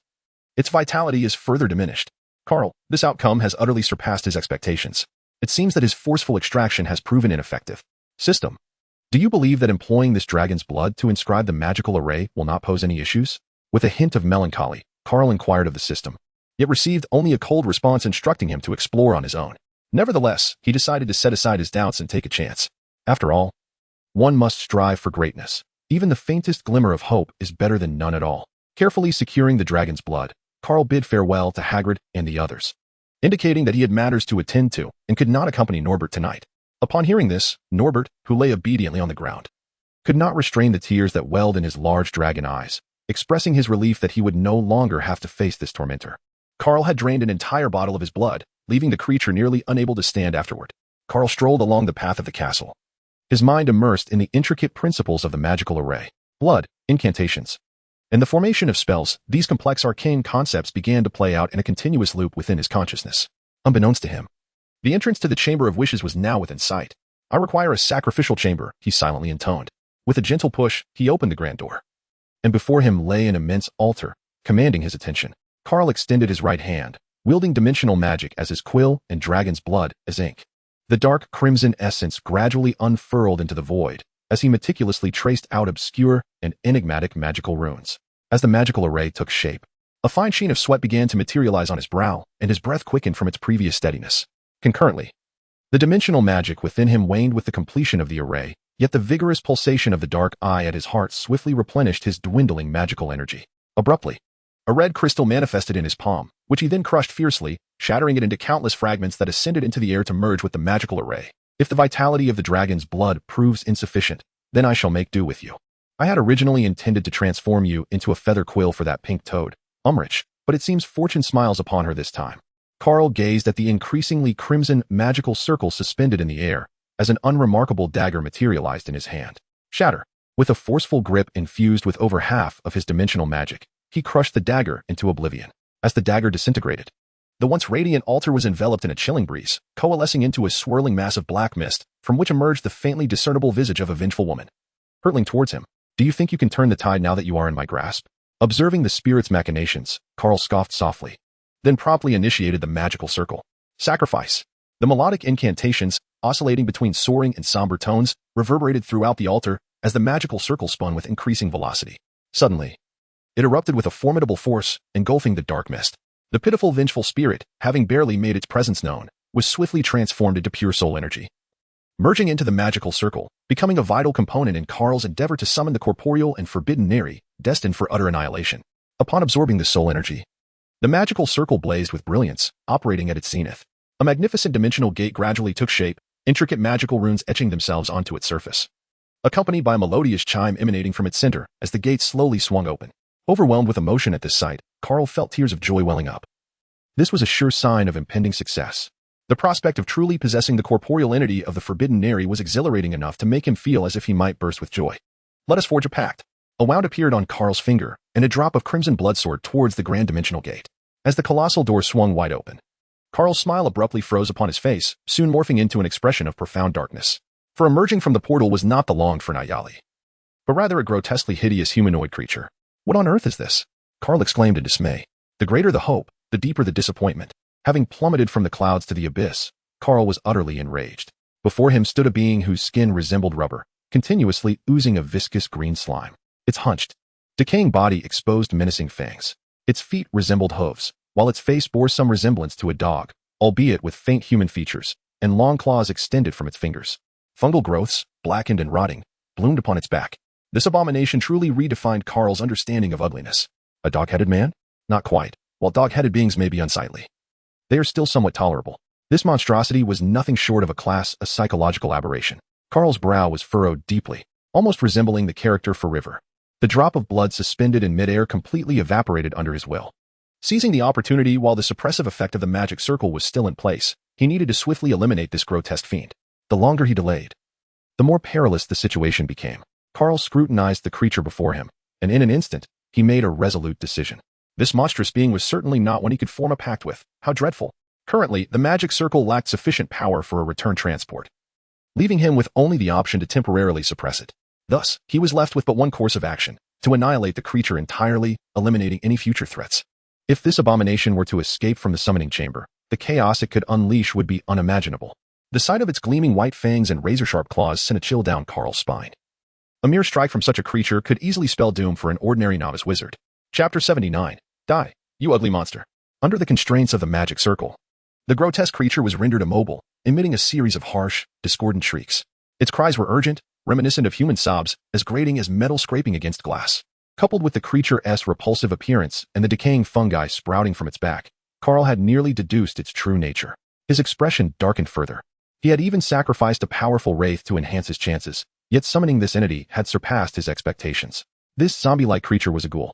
its vitality is further diminished. Carl, this outcome has utterly surpassed his expectations. It seems that his forceful extraction has proven ineffective. System, do you believe that employing this dragon's blood to inscribe the magical array will not pose any issues? With a hint of melancholy, Carl inquired of the system, yet received only a cold response instructing him to explore on his own. Nevertheless, he decided to set aside his doubts and take a chance. After all, one must strive for greatness. Even the faintest glimmer of hope is better than none at all. Carefully securing the dragon's blood, Carl bid farewell to Hagrid and the others, indicating that he had matters to attend to and could not accompany Norbert tonight. Upon hearing this, Norbert, who lay obediently on the ground, could not restrain the tears that welled in his large dragon eyes, expressing his relief that he would no longer have to face this tormentor. Carl had drained an entire bottle of his blood, leaving the creature nearly unable to stand afterward. Carl strolled along the path of the castle, his mind immersed in the intricate principles of the magical array. Blood, incantations, and the formation of spells. These complex arcane concepts began to play out in a continuous loop within his consciousness. Unbeknownst to him, the entrance to the Chamber of Wishes was now within sight. I require a sacrificial chamber, he silently intoned. With a gentle push, he opened the grand door, and before him lay an immense altar, commanding his attention. Carl extended his right hand, wielding dimensional magic as his quill and dragon's blood as ink. The dark crimson essence gradually unfurled into the void as he meticulously traced out obscure and enigmatic magical runes. As the magical array took shape, a fine sheen of sweat began to materialize on his brow, and his breath quickened from its previous steadiness. Concurrently, the dimensional magic within him waned with the completion of the array, yet the vigorous pulsation of the dark eye at his heart swiftly replenished his dwindling magical energy. Abruptly, a red crystal manifested in his palm, which he then crushed fiercely, shattering it into countless fragments that ascended into the air to merge with the magical array. If the vitality of the dragon's blood proves insufficient, then I shall make do with you. I had originally intended to transform you into a feather quill for that pink toad, Umrich, but it seems fortune smiles upon her this time. Carl gazed at the increasingly crimson magical circle suspended in the air as an unremarkable dagger materialized in his hand. Shatter. With a forceful grip infused with over half of his dimensional magic, he crushed the dagger into oblivion. As the dagger disintegrated, the once radiant altar was enveloped in a chilling breeze, coalescing into a swirling mass of black mist, from which emerged the faintly discernible visage of a vengeful woman. Hurtling towards him, do you think you can turn the tide now that you are in my grasp? Observing the spirit's machinations, Carl scoffed softly, then promptly initiated the magical circle. Sacrifice. The melodic incantations, oscillating between soaring and somber tones, reverberated throughout the altar as the magical circle spun with increasing velocity. Suddenly, it erupted with a formidable force, engulfing the dark mist. The pitiful, vengeful spirit, having barely made its presence known, was swiftly transformed into pure soul energy, merging into the magical circle, becoming a vital component in Carl's endeavor to summon the corporeal and forbidden Neri, destined for utter annihilation. Upon absorbing the soul energy, the magical circle blazed with brilliance, operating at its zenith. A magnificent dimensional gate gradually took shape, intricate magical runes etching themselves onto its surface, accompanied by a melodious chime emanating from its center as the gate slowly swung open. Overwhelmed with emotion at this sight, Carl felt tears of joy welling up. This was a sure sign of impending success. The prospect of truly possessing the corporeal entity of the forbidden Neri was exhilarating enough to make him feel as if he might burst with joy. Let us forge a pact. A wound appeared on Carl's finger, and a drop of crimson blood soared towards the grand dimensional gate. As the colossal door swung wide open, Carl's smile abruptly froze upon his face, soon morphing into an expression of profound darkness. For emerging from the portal was not the longed-for Nayali, but rather a grotesquely hideous humanoid creature. What on earth is this? Carl exclaimed in dismay. The greater the hope, the deeper the disappointment. Having plummeted from the clouds to the abyss, Carl was utterly enraged. Before him stood a being whose skin resembled rubber, continuously oozing a viscous green slime. Its hunched, decaying body exposed menacing fangs. Its feet resembled hooves, while its face bore some resemblance to a dog, albeit with faint human features, and long claws extended from its fingers. Fungal growths, blackened and rotting, bloomed upon its back. This abomination truly redefined Carl's understanding of ugliness. A dog-headed man? Not quite. While dog-headed beings may be unsightly, they are still somewhat tolerable. This monstrosity was nothing short of a psychological aberration. Carl's brow was furrowed deeply, almost resembling the character for River. The drop of blood suspended in midair completely evaporated under his will. Seizing the opportunity while the suppressive effect of the magic circle was still in place, he needed to swiftly eliminate this grotesque fiend. The longer he delayed, the more perilous the situation became. Carl scrutinized the creature before him, and in an instant, he made a resolute decision. This monstrous being was certainly not one he could form a pact with. How dreadful. Currently, the magic circle lacked sufficient power for a return transport, leaving him with only the option to temporarily suppress it. Thus, he was left with but one course of action: to annihilate the creature entirely, eliminating any future threats. If this abomination were to escape from the summoning chamber, the chaos it could unleash would be unimaginable. The sight of its gleaming white fangs and razor-sharp claws sent a chill down Carl's spine. A mere strike from such a creature could easily spell doom for an ordinary novice wizard. Chapter 79. Die, you ugly monster. Under the constraints of the magic circle, the grotesque creature was rendered immobile, emitting a series of harsh, discordant shrieks. Its cries were urgent, reminiscent of human sobs, as grating as metal scraping against glass. Coupled with the creature's repulsive appearance and the decaying fungi sprouting from its back, Carl had nearly deduced its true nature. His expression darkened further. He had even sacrificed a powerful wraith to enhance his chances, yet summoning this entity had surpassed his expectations. This zombie-like creature was a ghoul.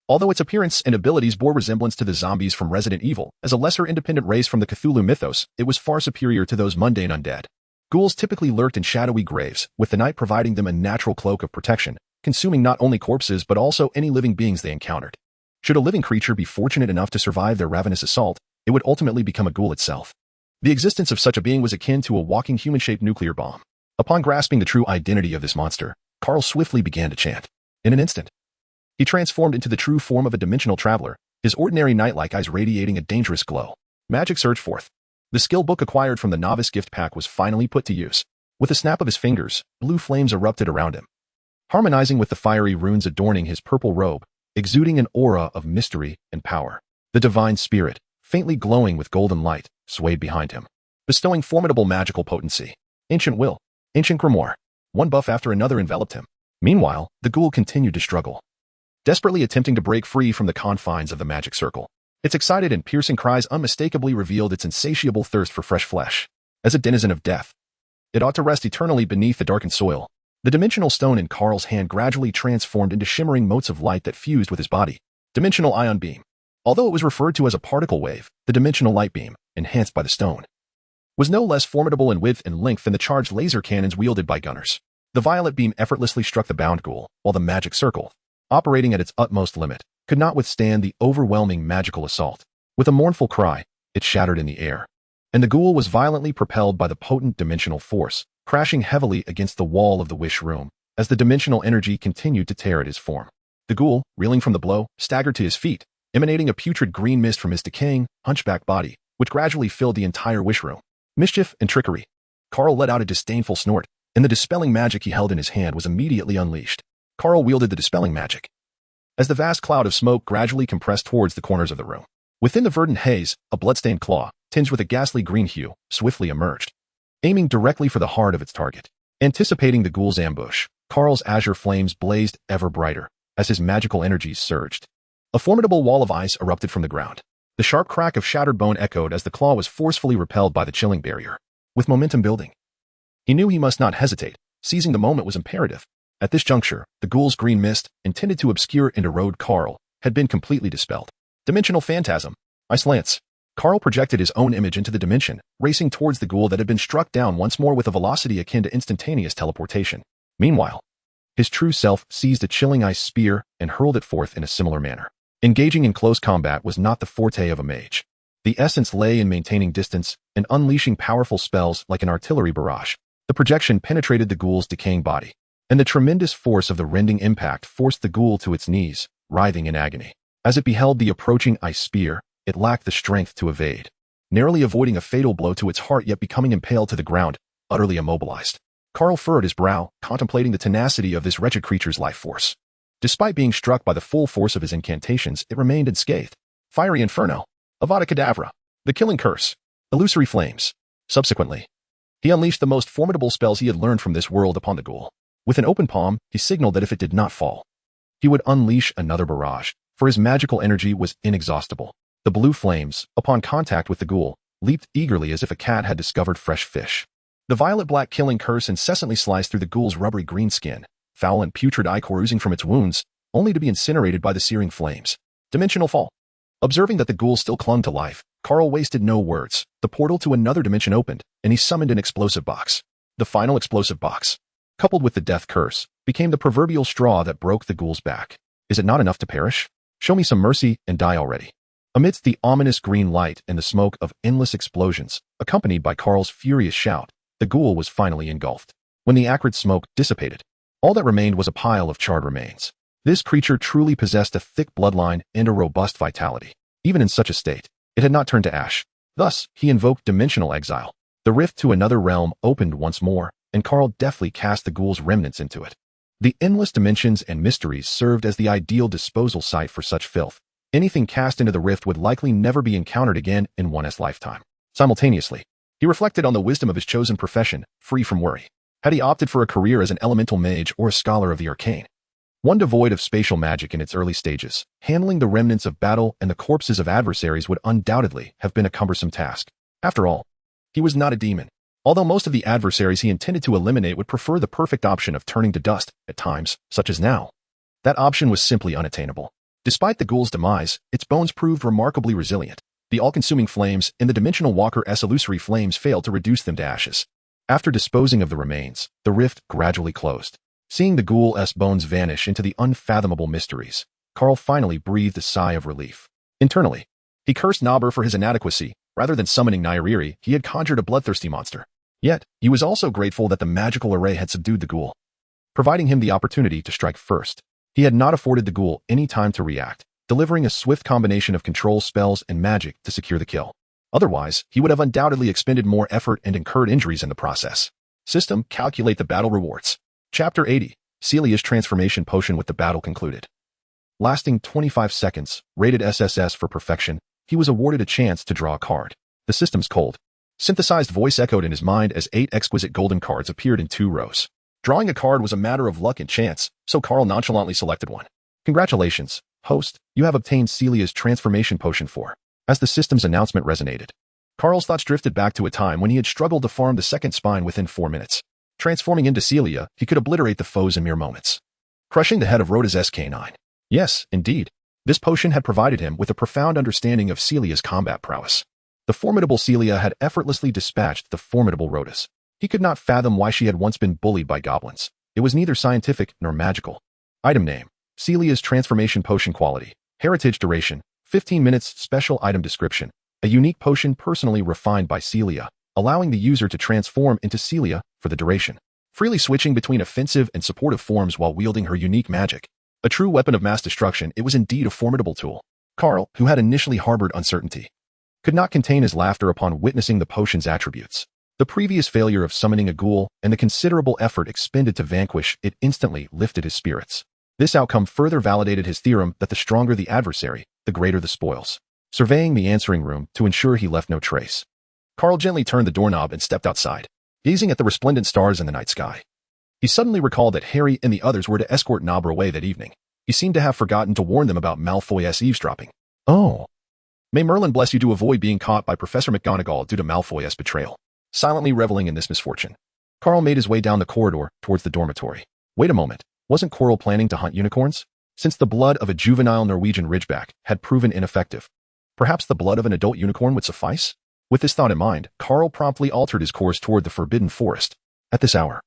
Although its appearance and abilities bore resemblance to the zombies from Resident Evil, as a lesser independent race from the Cthulhu mythos, it was far superior to those mundane undead. Ghouls typically lurked in shadowy graves, with the night providing them a natural cloak of protection, consuming not only corpses but also any living beings they encountered. Should a living creature be fortunate enough to survive their ravenous assault, it would ultimately become a ghoul itself. The existence of such a being was akin to a walking human-shaped nuclear bomb. Upon grasping the true identity of this monster, Carl swiftly began to chant. In an instant, he transformed into the true form of a dimensional traveler, his ordinary night-like eyes radiating a dangerous glow. Magic surged forth. The skill book acquired from the novice gift pack was finally put to use. With a snap of his fingers, blue flames erupted around him, harmonizing with the fiery runes adorning his purple robe, exuding an aura of mystery and power. The divine spirit, faintly glowing with golden light, swayed behind him, bestowing formidable magical potency. Ancient will, ancient grimoire. One buff after another enveloped him. Meanwhile, the ghoul continued to struggle, desperately attempting to break free from the confines of the magic circle. Its excited and piercing cries unmistakably revealed its insatiable thirst for fresh flesh. As a denizen of death, it ought to rest eternally beneath the darkened soil. The dimensional stone in Carl's hand gradually transformed into shimmering motes of light that fused with his body. Dimensional ion beam. Although it was referred to as a particle wave, the dimensional light beam, enhanced by the stone, was no less formidable in width and length than the charged laser cannons wielded by gunners. The violet beam effortlessly struck the bound ghoul, while the magic circle, operating at its utmost limit, could not withstand the overwhelming magical assault. With a mournful cry, it shattered in the air, and the ghoul was violently propelled by the potent dimensional force, crashing heavily against the wall of the wish room, as the dimensional energy continued to tear at his form. The ghoul, reeling from the blow, staggered to his feet, emanating a putrid green mist from his decaying, hunchback body, which gradually filled the entire wish room. Mischief and trickery. Carl let out a disdainful snort, and the dispelling magic he held in his hand was immediately unleashed. Carl wielded the dispelling magic, as the vast cloud of smoke gradually compressed towards the corners of the room. Within the verdant haze, a bloodstained claw, tinged with a ghastly green hue, swiftly emerged, aiming directly for the heart of its target. Anticipating the ghoul's ambush, Carl's azure flames blazed ever brighter, as his magical energies surged. A formidable wall of ice erupted from the ground. The sharp crack of shattered bone echoed as the claw was forcefully repelled by the chilling barrier. With momentum building, he knew he must not hesitate. Seizing the moment was imperative. At this juncture, the ghoul's green mist, intended to obscure and erode Carl, had been completely dispelled. Dimensional phantasm. Ice lance. Carl projected his own image into the dimension, racing towards the ghoul that had been struck down once more with a velocity akin to instantaneous teleportation. Meanwhile, his true self seized a chilling ice spear and hurled it forth in a similar manner. Engaging in close combat was not the forte of a mage. The essence lay in maintaining distance and unleashing powerful spells like an artillery barrage. The projection penetrated the ghoul's decaying body, and the tremendous force of the rending impact forced the ghoul to its knees, writhing in agony. As it beheld the approaching ice spear, it lacked the strength to evade, narrowly avoiding a fatal blow to its heart yet becoming impaled to the ground, utterly immobilized. Carl furrowed his brow, contemplating the tenacity of this wretched creature's life force. Despite being struck by the full force of his incantations, it remained unscathed. Fiery Inferno, Avada Kedavra, the Killing Curse, Illusory Flames. Subsequently, he unleashed the most formidable spells he had learned from this world upon the ghoul. With an open palm, he signaled that if it did not fall, he would unleash another barrage, for his magical energy was inexhaustible. The blue flames, upon contact with the ghoul, leaped eagerly as if a cat had discovered fresh fish. The violet-black killing curse incessantly sliced through the ghoul's rubbery green skin, foul and putrid ichor oozing from its wounds, only to be incinerated by the searing flames. Dimensional fall. Observing that the ghoul still clung to life, Carl wasted no words. The portal to another dimension opened, and he summoned an explosive box. The final explosive box, coupled with the death curse, became the proverbial straw that broke the ghoul's back. Is it not enough to perish? Show me some mercy and die already. Amidst the ominous green light and the smoke of endless explosions, accompanied by Carl's furious shout, the ghoul was finally engulfed. When the acrid smoke dissipated, all that remained was a pile of charred remains. This creature truly possessed a thick bloodline and a robust vitality. Even in such a state, it had not turned to ash. Thus, he invoked dimensional exile. The rift to another realm opened once more, and Carl deftly cast the ghoul's remnants into it. The endless dimensions and mysteries served as the ideal disposal site for such filth. Anything cast into the rift would likely never be encountered again in one's lifetime. Simultaneously, he reflected on the wisdom of his chosen profession, free from worry. Had he opted for a career as an elemental mage or a scholar of the arcane, one devoid of spatial magic in its early stages, handling the remnants of battle and the corpses of adversaries would undoubtedly have been a cumbersome task. After all, he was not a demon. Although most of the adversaries he intended to eliminate would prefer the perfect option of turning to dust at times, such as now, that option was simply unattainable. Despite the ghoul's demise, its bones proved remarkably resilient. The all-consuming flames and the Dimensional Walker's illusory flames failed to reduce them to ashes. After disposing of the remains, the rift gradually closed. Seeing the ghoul's bones vanish into the unfathomable mysteries, Carl finally breathed a sigh of relief. Internally, he cursed Nobber for his inadequacy. Rather than summoning Nairiri, he had conjured a bloodthirsty monster. Yet, he was also grateful that the magical array had subdued the ghoul, providing him the opportunity to strike first. He had not afforded the ghoul any time to react, delivering a swift combination of control spells and magic to secure the kill. Otherwise, he would have undoubtedly expended more effort and incurred injuries in the process. System, calculate the battle rewards. Chapter 80, Celia's transformation potion with the battle concluded. Lasting 25 seconds, rated SSS for perfection, he was awarded a chance to draw a card. The system's cold, synthesized voice echoed in his mind as 8 exquisite golden cards appeared in 2 rows. Drawing a card was a matter of luck and chance, so Carl nonchalantly selected one. Congratulations, host, you have obtained Celia's transformation potion for. As the system's announcement resonated, Carl's thoughts drifted back to a time when he had struggled to farm the second spine within 4 minutes. Transforming into Celia, he could obliterate the foes in mere moments, crushing the head of Rhoda's SK9. Yes, indeed. This potion had provided him with a profound understanding of Celia's combat prowess. The formidable Celia had effortlessly dispatched the formidable Rhodas. He could not fathom why she had once been bullied by goblins. It was neither scientific nor magical. Item name, Celia's transformation potion quality. Heritage duration, 15 minutes. Special item description, a unique potion personally refined by Celia, allowing the user to transform into Celia for the duration, freely switching between offensive and supportive forms while wielding her unique magic. A true weapon of mass destruction, it was indeed a formidable tool. Carl, who had initially harbored uncertainty, could not contain his laughter upon witnessing the potion's attributes. The previous failure of summoning a ghoul and the considerable effort expended to vanquish it instantly lifted his spirits. This outcome further validated his theorem that the stronger the adversary, the greater the spoils. Surveying the answering room to ensure he left no trace, Carl gently turned the doorknob and stepped outside, gazing at the resplendent stars in the night sky. He suddenly recalled that Harry and the others were to escort Nobber away that evening. He seemed to have forgotten to warn them about Malfoy's eavesdropping. Oh. May Merlin bless you to avoid being caught by Professor McGonagall due to Malfoy's betrayal. Silently reveling in this misfortune, Carl made his way down the corridor towards the dormitory. Wait a moment, wasn't Quirrell planning to hunt unicorns? Since the blood of a juvenile Norwegian ridgeback had proven ineffective, perhaps the blood of an adult unicorn would suffice? With this thought in mind, Carl promptly altered his course toward the Forbidden Forest. At this hour,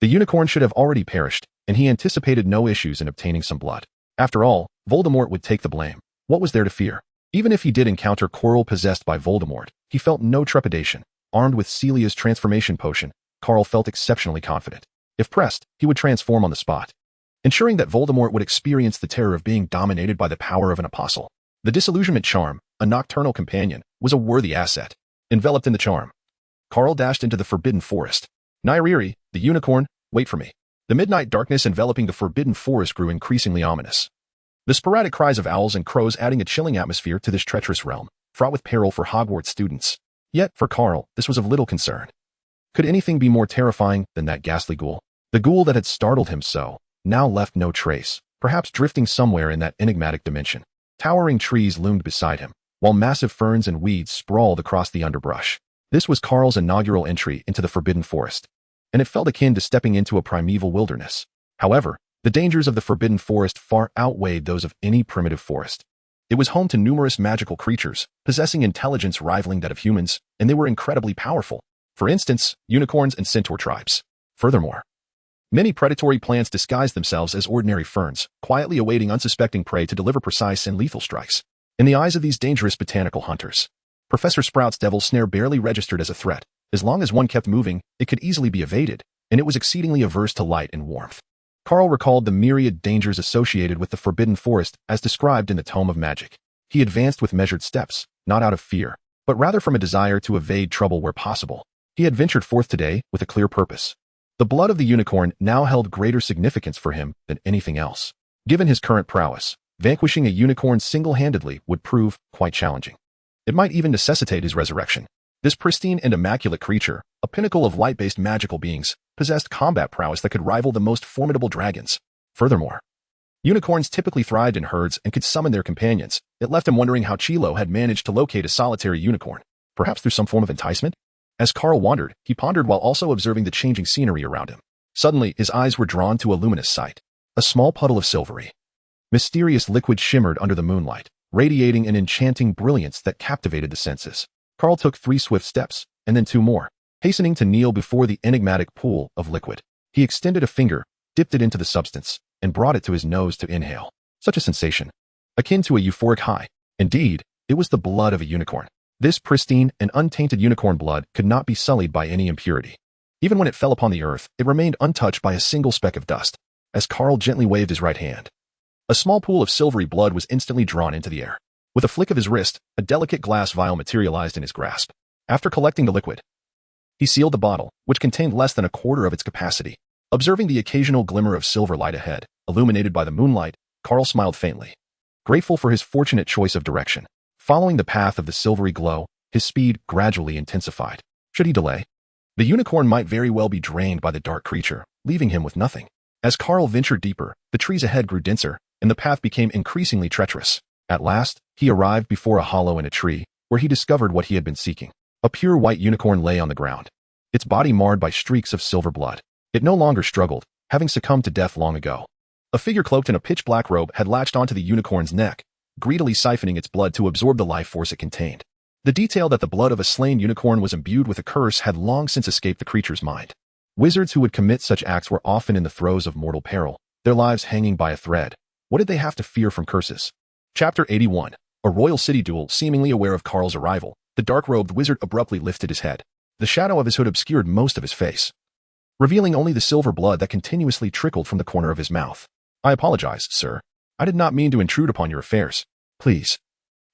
the unicorn should have already perished, and he anticipated no issues in obtaining some blood. After all, Voldemort would take the blame. What was there to fear? Even if he did encounter Quirrell possessed by Voldemort, he felt no trepidation. Armed with Celia's transformation potion, Carl felt exceptionally confident. If pressed, he would transform on the spot, ensuring that Voldemort would experience the terror of being dominated by the power of an apostle. The disillusionment charm, a nocturnal companion, was a worthy asset. Enveloped in the charm, Carl dashed into the Forbidden Forest. Nairiri, the unicorn, wait for me. The midnight darkness enveloping the Forbidden Forest grew increasingly ominous. The sporadic cries of owls and crows adding a chilling atmosphere to this treacherous realm, fraught with peril for Hogwarts students. Yet, for Carl, this was of little concern. Could anything be more terrifying than that ghastly ghoul? The ghoul that had startled him so, now left no trace, perhaps drifting somewhere in that enigmatic dimension. Towering trees loomed beside him, while massive ferns and weeds sprawled across the underbrush. This was Carl's inaugural entry into the Forbidden Forest, and it felt akin to stepping into a primeval wilderness. However, the dangers of the Forbidden Forest far outweighed those of any primitive forest. It was home to numerous magical creatures, possessing intelligence rivaling that of humans, and they were incredibly powerful. For instance, unicorns and centaur tribes. Furthermore, many predatory plants disguised themselves as ordinary ferns, quietly awaiting unsuspecting prey to deliver precise and lethal strikes. In the eyes of these dangerous botanical hunters, Professor Sprout's devil's snare barely registered as a threat. As long as one kept moving, it could easily be evaded, and it was exceedingly averse to light and warmth. Carl recalled the myriad dangers associated with the Forbidden Forest as described in the Tome of Magic. He advanced with measured steps, not out of fear, but rather from a desire to evade trouble where possible. He had ventured forth today with a clear purpose. The blood of the unicorn now held greater significance for him than anything else. Given his current prowess, vanquishing a unicorn single-handedly would prove quite challenging. It might even necessitate his resurrection. This pristine and immaculate creature, a pinnacle of light-based magical beings, possessed combat prowess that could rival the most formidable dragons. Furthermore, unicorns typically thrived in herds and could summon their companions. It left him wondering how Chilo had managed to locate a solitary unicorn, perhaps through some form of enticement? As Carl wandered, he pondered while also observing the changing scenery around him. Suddenly, his eyes were drawn to a luminous sight. A small puddle of silvery, mysterious liquid shimmered under the moonlight, radiating an enchanting brilliance that captivated the senses. Carl took 3 swift steps, and then 2 more, hastening to kneel before the enigmatic pool of liquid. He extended a finger, dipped it into the substance, and brought it to his nose to inhale. Such a sensation, akin to a euphoric high. Indeed, it was the blood of a unicorn. This pristine and untainted unicorn blood could not be sullied by any impurity. Even when it fell upon the earth, it remained untouched by a single speck of dust. As Carl gently waved his right hand, a small pool of silvery blood was instantly drawn into the air. With a flick of his wrist, a delicate glass vial materialized in his grasp. After collecting the liquid, he sealed the bottle, which contained less than a quarter of its capacity. Observing the occasional glimmer of silver light ahead, illuminated by the moonlight, Carl smiled faintly, grateful for his fortunate choice of direction. Following the path of the silvery glow, his speed gradually intensified. Should he delay, the unicorn might very well be drained by the dark creature, leaving him with nothing. As Carl ventured deeper, the trees ahead grew denser, and the path became increasingly treacherous. At last, he arrived before a hollow in a tree, where he discovered what he had been seeking. A pure white unicorn lay on the ground, its body marred by streaks of silver blood. It no longer struggled, having succumbed to death long ago. A figure cloaked in a pitch-black robe had latched onto the unicorn's neck, greedily siphoning its blood to absorb the life force it contained. The detail that the blood of a slain unicorn was imbued with a curse had long since escaped the creature's mind. Wizards who would commit such acts were often in the throes of mortal peril, their lives hanging by a thread. What did they have to fear from curses? Chapter 81. A royal city duel. Seemingly aware of Carl's arrival, the dark-robed wizard abruptly lifted his head. The shadow of his hood obscured most of his face, revealing only the silver blood that continuously trickled from the corner of his mouth. I apologize, sir. I did not mean to intrude upon your affairs. Please,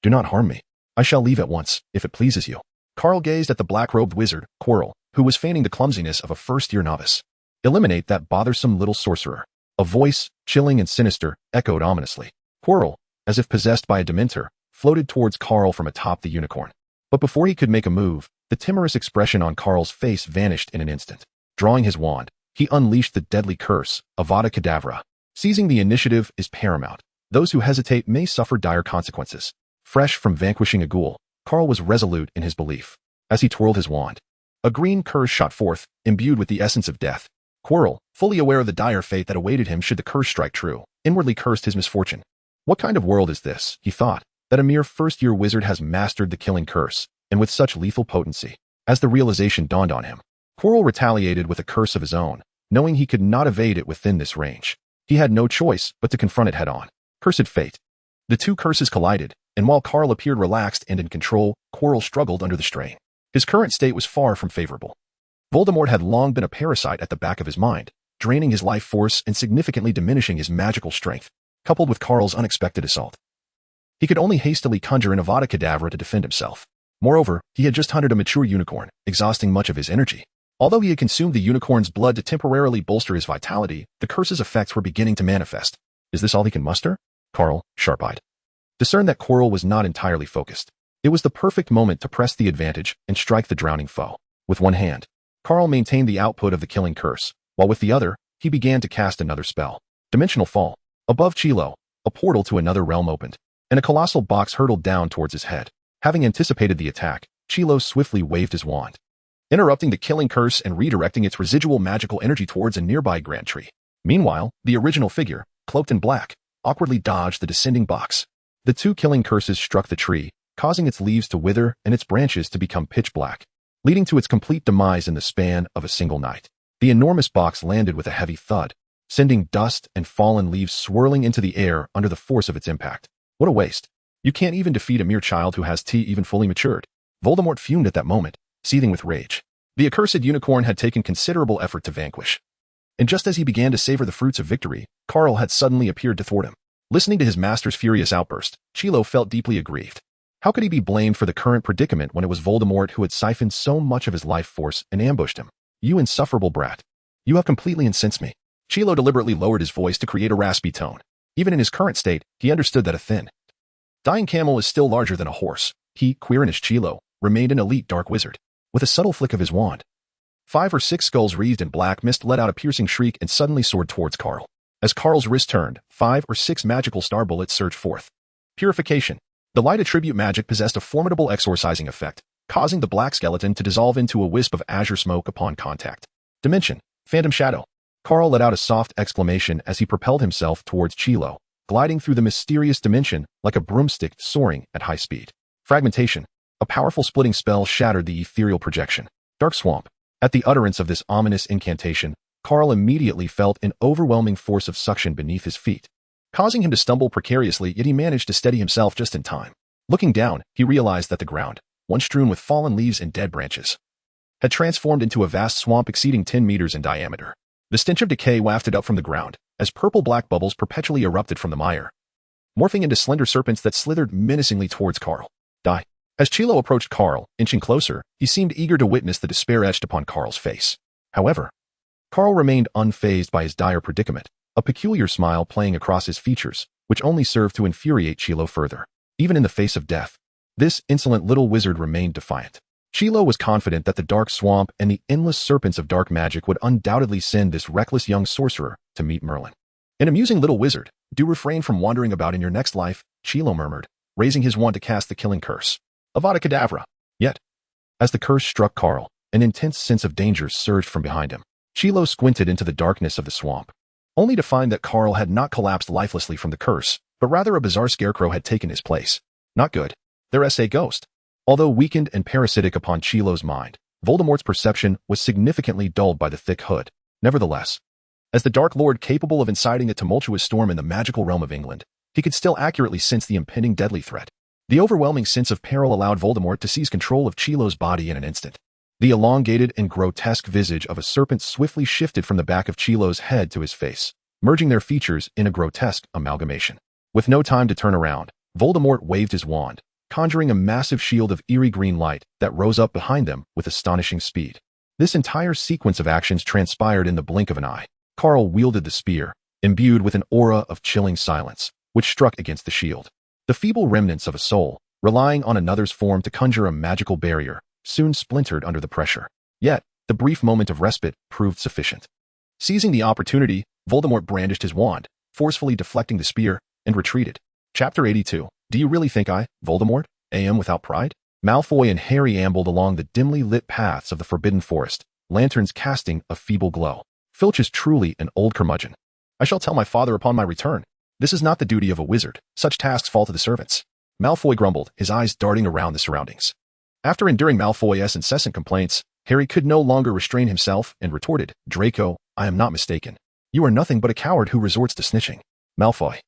do not harm me. I shall leave at once, if it pleases you. Carl gazed at the black-robed wizard, Quirrell, who was feigning the clumsiness of a first-year novice. Eliminate that bothersome little sorcerer. A voice, chilling and sinister, echoed ominously. Quirrell, as if possessed by a dementor, floated towards Carl from atop the unicorn. But before he could make a move, the timorous expression on Carl's face vanished in an instant. Drawing his wand, he unleashed the deadly curse, Avada Kedavra. Seizing the initiative is paramount. Those who hesitate may suffer dire consequences. Fresh from vanquishing a ghoul, Carl was resolute in his belief. As he twirled his wand, a green curse shot forth, imbued with the essence of death. Quirrell, fully aware of the dire fate that awaited him should the curse strike true, inwardly cursed his misfortune. What kind of world is this, he thought, that a mere first-year wizard has mastered the killing curse, and with such lethal potency? As the realization dawned on him, Quirrell retaliated with a curse of his own, knowing he could not evade it within this range. He had no choice but to confront it head-on. Cursed fate. The two curses collided, and while Carl appeared relaxed and in control, Quirrell struggled under the strain. His current state was far from favorable. Voldemort had long been a parasite at the back of his mind, draining his life force and significantly diminishing his magical strength. Coupled with Carl's unexpected assault, he could only hastily conjure an Avada Kedavra to defend himself. Moreover, he had just hunted a mature unicorn, exhausting much of his energy. Although he had consumed the unicorn's blood to temporarily bolster his vitality, the curse's effects were beginning to manifest. Is this all he can muster? Carl, sharp-eyed, discerned that Quirrell was not entirely focused. It was the perfect moment to press the advantage and strike the drowning foe. With one hand, Carl maintained the output of the killing curse, while with the other, he began to cast another spell. Dimensional Fall. Above Chilo, a portal to another realm opened, and a colossal box hurtled down towards his head. Having anticipated the attack, Chilo swiftly waved his wand, interrupting the killing curse and redirecting its residual magical energy towards a nearby grand tree. Meanwhile, the original figure, cloaked in black, awkwardly dodged the descending box. The two killing curses struck the tree, causing its leaves to wither and its branches to become pitch black, leading to its complete demise in the span of a single night. The enormous box landed with a heavy thud, sending dust and fallen leaves swirling into the air under the force of its impact. What a waste. You can't even defeat a mere child who has even fully matured. Voldemort fumed at that moment, seething with rage. The accursed unicorn had taken considerable effort to vanquish. And just as he began to savor the fruits of victory, Carl had suddenly appeared to thwart him. Listening to his master's furious outburst, Chilo felt deeply aggrieved. How could he be blamed for the current predicament when it was Voldemort who had siphoned so much of his life force and ambushed him? You insufferable brat. You have completely incensed me. Chilo deliberately lowered his voice to create a raspy tone. Even in his current state, he understood that a thin, dying camel is still larger than a horse. He, Quirinish Chilo, remained an elite dark wizard. With a subtle flick of his wand, 5 or 6 skulls wreathed in black mist let out a piercing shriek and suddenly soared towards Carl. As Carl's wrist turned, 5 or 6 magical star bullets surged forth. Purification. The light attribute magic possessed a formidable exorcising effect, causing the black skeleton to dissolve into a wisp of azure smoke upon contact. Dimension. Phantom Shadow. Carl let out a soft exclamation as he propelled himself towards Chilo, gliding through the mysterious dimension like a broomstick soaring at high speed. Fragmentation. A powerful splitting spell shattered the ethereal projection. Dark Swamp. At the utterance of this ominous incantation, Carl immediately felt an overwhelming force of suction beneath his feet, causing him to stumble precariously, yet he managed to steady himself just in time. Looking down, he realized that the ground, once strewn with fallen leaves and dead branches, had transformed into a vast swamp exceeding 10 meters in diameter. The stench of decay wafted up from the ground, as purple-black bubbles perpetually erupted from the mire, morphing into slender serpents that slithered menacingly towards Carl. Die. As Chilo approached Carl, inching closer, he seemed eager to witness the despair etched upon Carl's face. However, Carl remained unfazed by his dire predicament, a peculiar smile playing across his features, which only served to infuriate Chilo further. Even in the face of death, this insolent little wizard remained defiant. Chilo was confident that the dark swamp and the endless serpents of dark magic would undoubtedly send this reckless young sorcerer to meet Merlin. An amusing little wizard, do refrain from wandering about in your next life, Chilo murmured, raising his wand to cast the killing curse. Avada Kedavra. Yet, as the curse struck Carl, an intense sense of danger surged from behind him. Chilo squinted into the darkness of the swamp, only to find that Carl had not collapsed lifelessly from the curse, but rather a bizarre scarecrow had taken his place. Not good. Their S.A. ghost. Although weakened and parasitic upon Chilo's mind, Voldemort's perception was significantly dulled by the thick hood. Nevertheless, as the Dark Lord capable of inciting a tumultuous storm in the magical realm of England, he could still accurately sense the impending deadly threat. The overwhelming sense of peril allowed Voldemort to seize control of Chilo's body in an instant. The elongated and grotesque visage of a serpent swiftly shifted from the back of Chilo's head to his face, merging their features in a grotesque amalgamation. With no time to turn around, Voldemort waved his wand, conjuring a massive shield of eerie green light that rose up behind them with astonishing speed. This entire sequence of actions transpired in the blink of an eye. Carl wielded the spear, imbued with an aura of chilling silence, which struck against the shield. The feeble remnants of a soul, relying on another's form to conjure a magical barrier, soon splintered under the pressure. Yet, the brief moment of respite proved sufficient. Seizing the opportunity, Voldemort brandished his wand, forcefully deflecting the spear, and retreated. Chapter 82. Do you really think I, Voldemort, am without pride? Malfoy and Harry ambled along the dimly lit paths of the Forbidden Forest, lanterns casting a feeble glow. Filch is truly an old curmudgeon. I shall tell my father upon my return. This is not the duty of a wizard. Such tasks fall to the servants. Malfoy grumbled, his eyes darting around the surroundings. After enduring Malfoy's incessant complaints, Harry could no longer restrain himself and retorted, Draco, I am not mistaken. You are nothing but a coward who resorts to snitching. Malfoy,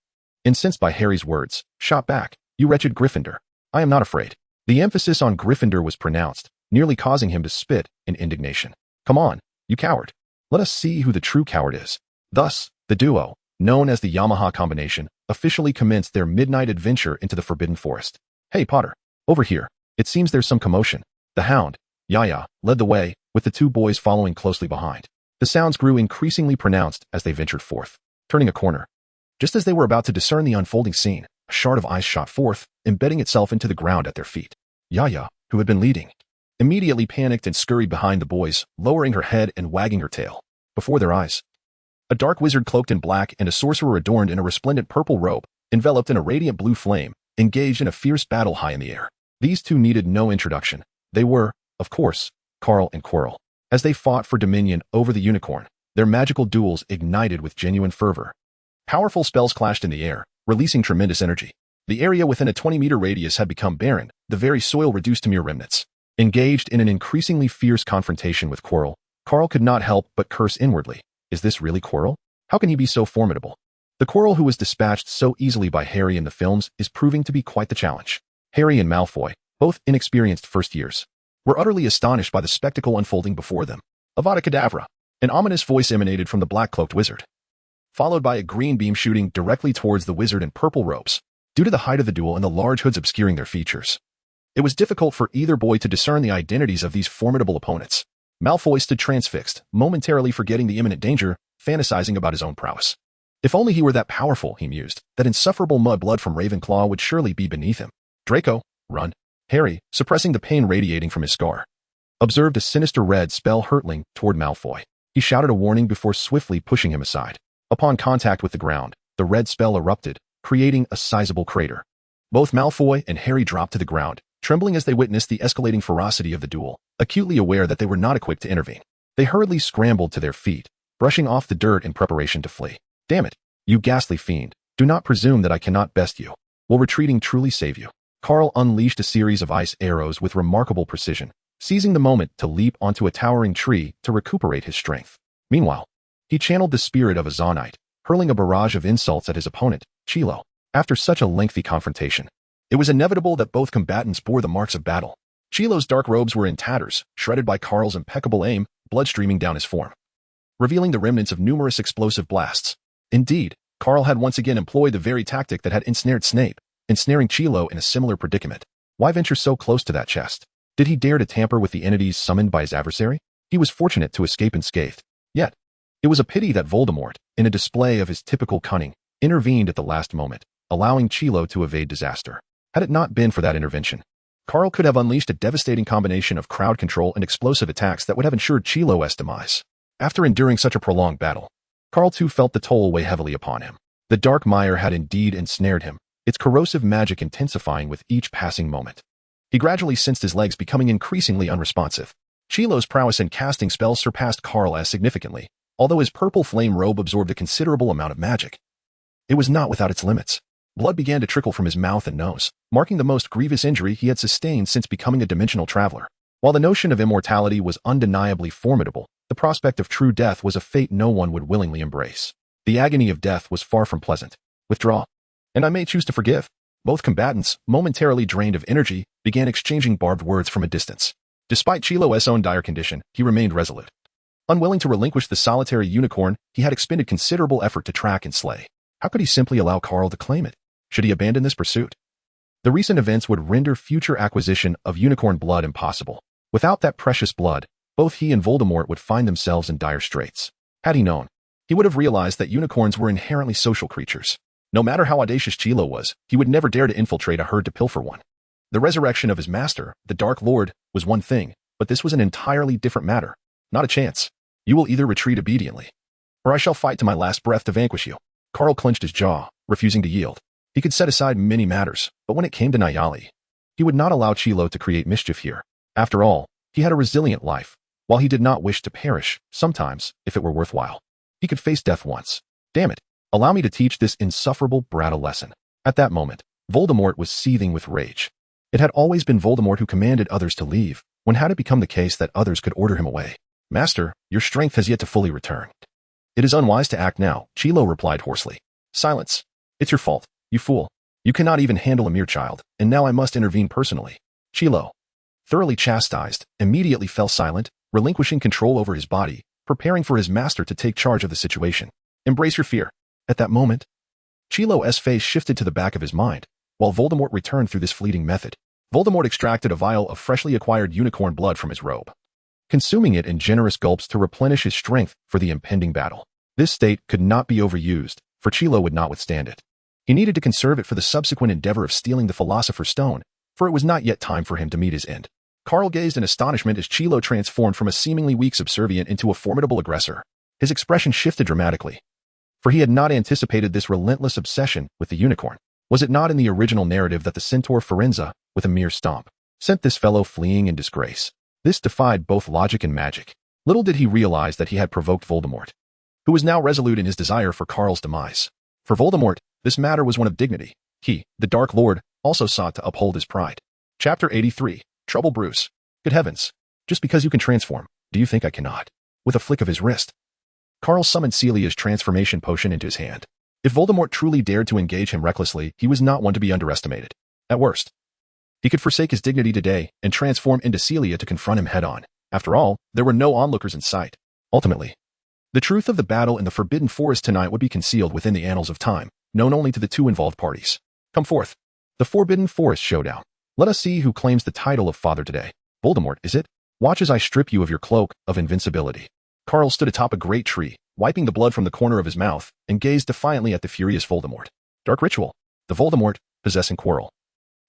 incensed by Harry's words, shot back, you wretched Gryffindor. I am not afraid. The emphasis on Gryffindor was pronounced, nearly causing him to spit in indignation. Come on, you coward. Let us see who the true coward is. Thus, the duo, known as the Yamaha combination, officially commenced their midnight adventure into the Forbidden Forest. Hey, Potter, over here. It seems there's some commotion. The Hound, Yaya, led the way, with the two boys following closely behind. The sounds grew increasingly pronounced as they ventured forth, turning a corner. Just as they were about to discern the unfolding scene, a shard of ice shot forth, embedding itself into the ground at their feet. Yaya, who had been leading, immediately panicked and scurried behind the boys, lowering her head and wagging her tail. Before their eyes, A dark wizard cloaked in black and a sorcerer adorned in a resplendent purple robe, enveloped in a radiant blue flame, engaged in a fierce battle high in the air. These two needed no introduction. They were, of course, Carl and Quirrell. As they fought for dominion over the unicorn, their magical duels ignited with genuine fervor. Powerful spells clashed in the air, releasing tremendous energy. The area within a 20-meter radius had become barren, the very soil reduced to mere remnants. Engaged in an increasingly fierce confrontation with Quirrell, Carl could not help but curse inwardly. Is this really Quirrell? How can he be so formidable? The Quirrell who was dispatched so easily by Harry in the films is proving to be quite the challenge. Harry and Malfoy, both inexperienced first years, were utterly astonished by the spectacle unfolding before them. Avada Kedavra! An ominous voice emanated from the black-cloaked wizard, followed by a green beam shooting directly towards the wizard in purple robes. Due to the height of the duel and the large hoods obscuring their features, it was difficult for either boy to discern the identities of these formidable opponents. Malfoy stood transfixed, momentarily forgetting the imminent danger, fantasizing about his own prowess. If only he were that powerful, he mused, that insufferable mud-blood from Ravenclaw would surely be beneath him. Draco, run. Harry, suppressing the pain radiating from his scar, observed a sinister red spell hurtling toward Malfoy. He shouted a warning before swiftly pushing him aside. Upon contact with the ground, the red spell erupted, creating a sizable crater. Both Malfoy and Harry dropped to the ground, trembling as they witnessed the escalating ferocity of the duel, acutely aware that they were not equipped to intervene. They hurriedly scrambled to their feet, brushing off the dirt in preparation to flee. Damn it, you ghastly fiend, do not presume that I cannot best you. Will retreating truly save you? Carl unleashed a series of ice arrows with remarkable precision, seizing the moment to leap onto a towering tree to recuperate his strength. Meanwhile, he channeled the spirit of a Zonite, hurling a barrage of insults at his opponent, Chilo. After such a lengthy confrontation, it was inevitable that both combatants bore the marks of battle. Chilo's dark robes were in tatters, shredded by Carl's impeccable aim, blood streaming down his form, revealing the remnants of numerous explosive blasts. Indeed, Carl had once again employed the very tactic that had ensnared Snape, ensnaring Chilo in a similar predicament. Why venture so close to that chest? Did he dare to tamper with the entities summoned by his adversary? He was fortunate to escape unscathed. Yet, it was a pity that Voldemort, in a display of his typical cunning, intervened at the last moment, allowing Chilo to evade disaster. Had it not been for that intervention, Carl could have unleashed a devastating combination of crowd control and explosive attacks that would have ensured Chilo's demise. After enduring such a prolonged battle, Carl too felt the toll weigh heavily upon him. The dark mire had indeed ensnared him, its corrosive magic intensifying with each passing moment. He gradually sensed his legs becoming increasingly unresponsive. Chilo's prowess in casting spells surpassed Carl as significantly, although his purple flame robe absorbed a considerable amount of magic. It was not without its limits. Blood began to trickle from his mouth and nose, marking the most grievous injury he had sustained since becoming a dimensional traveler. While the notion of immortality was undeniably formidable, the prospect of true death was a fate no one would willingly embrace. The agony of death was far from pleasant. Withdraw, and I may choose to forgive. Both combatants, momentarily drained of energy, began exchanging barbed words from a distance. Despite Chilo's own dire condition, he remained resolute. Unwilling to relinquish the solitary unicorn, he had expended considerable effort to track and slay. How could he simply allow Carl to claim it? Should he abandon this pursuit? The recent events would render future acquisition of unicorn blood impossible. Without that precious blood, both he and Voldemort would find themselves in dire straits. Had he known, he would have realized that unicorns were inherently social creatures. No matter how audacious Chilo was, he would never dare to infiltrate a herd to pilfer one. The resurrection of his master, the Dark Lord, was one thing, but this was an entirely different matter. Not a chance. You will either retreat obediently, or I shall fight to my last breath to vanquish you. Carl clenched his jaw, refusing to yield. He could set aside many matters, but when it came to Nayali, he would not allow Chilo to create mischief here. After all, he had a resilient life. While he did not wish to perish, sometimes, if it were worthwhile, he could face death once. Damn it, allow me to teach this insufferable brat a lesson. At that moment, Voldemort was seething with rage. It had always been Voldemort who commanded others to leave, when had it become the case that others could order him away? Master, your strength has yet to fully return. It is unwise to act now, Chilo replied hoarsely. Silence. It's your fault, you fool. You cannot even handle a mere child, and now I must intervene personally. Chilo, thoroughly chastised, immediately fell silent, relinquishing control over his body, preparing for his master to take charge of the situation. Embrace your fear. At that moment, Chilo's face shifted to the back of his mind, while Voldemort returned through this fleeting method. Voldemort extracted a vial of freshly acquired unicorn blood from his robe, consuming it in generous gulps to replenish his strength for the impending battle. This state could not be overused, for Chilo would not withstand it. He needed to conserve it for the subsequent endeavor of stealing the Philosopher's Stone, for it was not yet time for him to meet his end. Carl gazed in astonishment as Chilo transformed from a seemingly weak subservient into a formidable aggressor. His expression shifted dramatically, for he had not anticipated this relentless obsession with the unicorn. Was it not in the original narrative that the centaur Firenze, with a mere stomp, sent this fellow fleeing in disgrace? This defied both logic and magic. Little did he realize that he had provoked Voldemort, who was now resolute in his desire for Karl's demise. For Voldemort, this matter was one of dignity. He, the Dark Lord, also sought to uphold his pride. Chapter 83. Trouble Brews. Good heavens. Just because you can transform, do you think I cannot? With a flick of his wrist, Karl summoned Celia's transformation potion into his hand. If Voldemort truly dared to engage him recklessly, he was not one to be underestimated. At worst, he could forsake his dignity today and transform into Celia to confront him head-on. After all, there were no onlookers in sight. Ultimately, the truth of the battle in the Forbidden Forest tonight would be concealed within the annals of time, known only to the two involved parties. Come forth. The Forbidden Forest Showdown. Let us see who claims the title of father today. Voldemort, is it? Watch as I strip you of your cloak of invincibility. Karl stood atop a great tree, wiping the blood from the corner of his mouth, and gazed defiantly at the furious Voldemort. Dark ritual. The Voldemort, possessing Quirrell,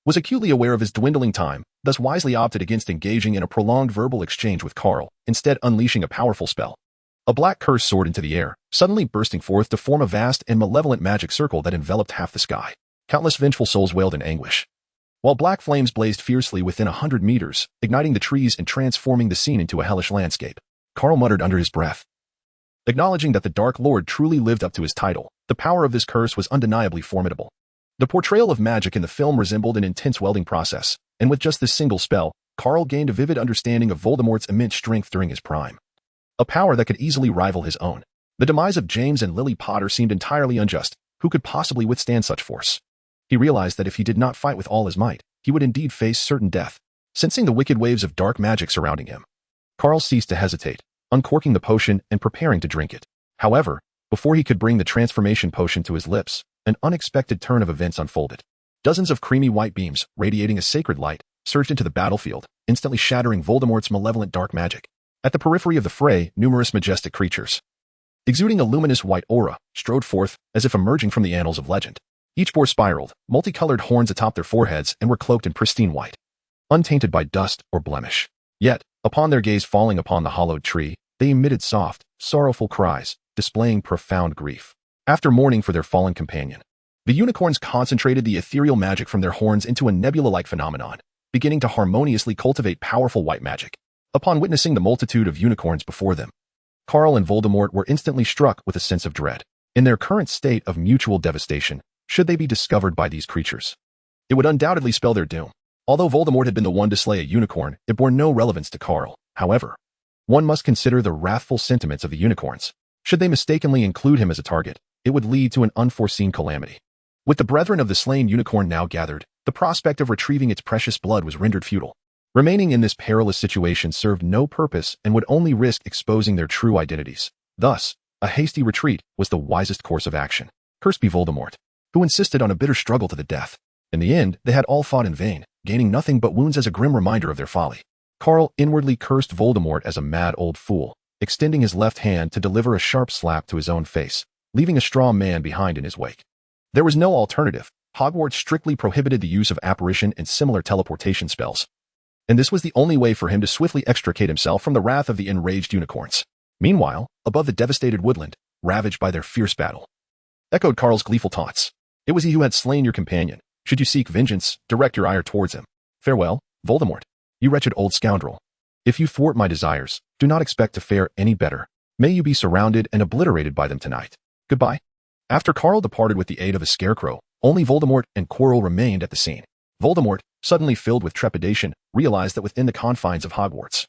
was acutely aware of his dwindling time, thus wisely opted against engaging in a prolonged verbal exchange with Karl, instead unleashing a powerful spell. A black curse soared into the air, suddenly bursting forth to form a vast and malevolent magic circle that enveloped half the sky. Countless vengeful souls wailed in anguish, while black flames blazed fiercely within 100 meters, igniting the trees and transforming the scene into a hellish landscape. Karl muttered under his breath, acknowledging that the Dark Lord truly lived up to his title. The power of this curse was undeniably formidable. The portrayal of magic in the film resembled an intense welding process, and with just this single spell, Karl gained a vivid understanding of Voldemort's immense strength during his prime. A power that could easily rival his own. The demise of James and Lily Potter seemed entirely unjust. Who could possibly withstand such force? He realized that if he did not fight with all his might, he would indeed face certain death. Sensing the wicked waves of dark magic surrounding him, Karl ceased to hesitate, uncorking the potion and preparing to drink it. However, before he could bring the transformation potion to his lips, an unexpected turn of events unfolded. Dozens of creamy white beams, radiating a sacred light, surged into the battlefield, instantly shattering Voldemort's malevolent dark magic. At the periphery of the fray, numerous majestic creatures, exuding a luminous white aura, strode forth as if emerging from the annals of legend. Each bore spiraled, multicolored horns atop their foreheads and were cloaked in pristine white, untainted by dust or blemish. Yet, upon their gaze falling upon the hollowed tree, they emitted soft, sorrowful cries, displaying profound grief. After mourning for their fallen companion, the unicorns concentrated the ethereal magic from their horns into a nebula-like phenomenon, beginning to harmoniously cultivate powerful white magic. Upon witnessing the multitude of unicorns before them, Karl and Voldemort were instantly struck with a sense of dread. In their current state of mutual devastation, should they be discovered by these creatures, it would undoubtedly spell their doom. Although Voldemort had been the one to slay a unicorn, it bore no relevance to Karl. However, one must consider the wrathful sentiments of the unicorns. Should they mistakenly include him as a target, it would lead to an unforeseen calamity. With the brethren of the slain unicorn now gathered, the prospect of retrieving its precious blood was rendered futile. Remaining in this perilous situation served no purpose and would only risk exposing their true identities. Thus, a hasty retreat was the wisest course of action. Cursed be Voldemort, who insisted on a bitter struggle to the death. In the end, they had all fought in vain, gaining nothing but wounds as a grim reminder of their folly. Karl inwardly cursed Voldemort as a mad old fool, extending his left hand to deliver a sharp slap to his own face, leaving a straw man behind in his wake. There was no alternative. Hogwarts strictly prohibited the use of apparition and similar teleportation spells, and this was the only way for him to swiftly extricate himself from the wrath of the enraged unicorns. Meanwhile, above the devastated woodland, ravaged by their fierce battle, echoed Karl's gleeful taunts. It was he who had slain your companion. Should you seek vengeance, direct your ire towards him. Farewell, Voldemort, you wretched old scoundrel. If you thwart my desires, do not expect to fare any better. May you be surrounded and obliterated by them tonight. Goodbye. After Karl departed with the aid of a scarecrow, only Voldemort and Quirrell remained at the scene. Voldemort, suddenly filled with trepidation, realized that within the confines of Hogwarts,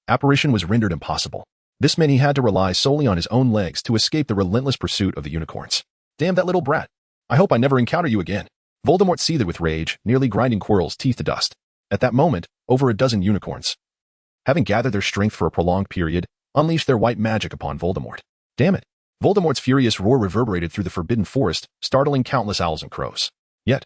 apparition was rendered impossible. This meant he had to rely solely on his own legs to escape the relentless pursuit of the unicorns. Damn that little brat. I hope I never encounter you again. Voldemort seethed with rage, nearly grinding Quirrell's teeth to dust. At that moment, over a dozen unicorns, having gathered their strength for a prolonged period, unleashed their white magic upon Voldemort. Damn it. Voldemort's furious roar reverberated through the Forbidden Forest, startling countless owls and crows. Yet,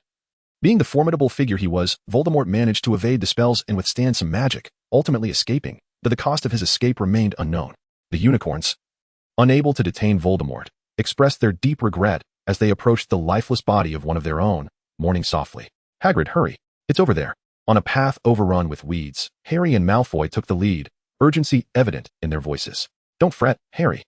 being the formidable figure he was, Voldemort managed to evade the spells and withstand some magic, ultimately escaping, though the cost of his escape remained unknown. The unicorns, unable to detain Voldemort, expressed their deep regret as they approached the lifeless body of one of their own, mourning softly. Hagrid, hurry. It's over there. On a path overrun with weeds, Harry and Malfoy took the lead, urgency evident in their voices. Don't fret, Harry.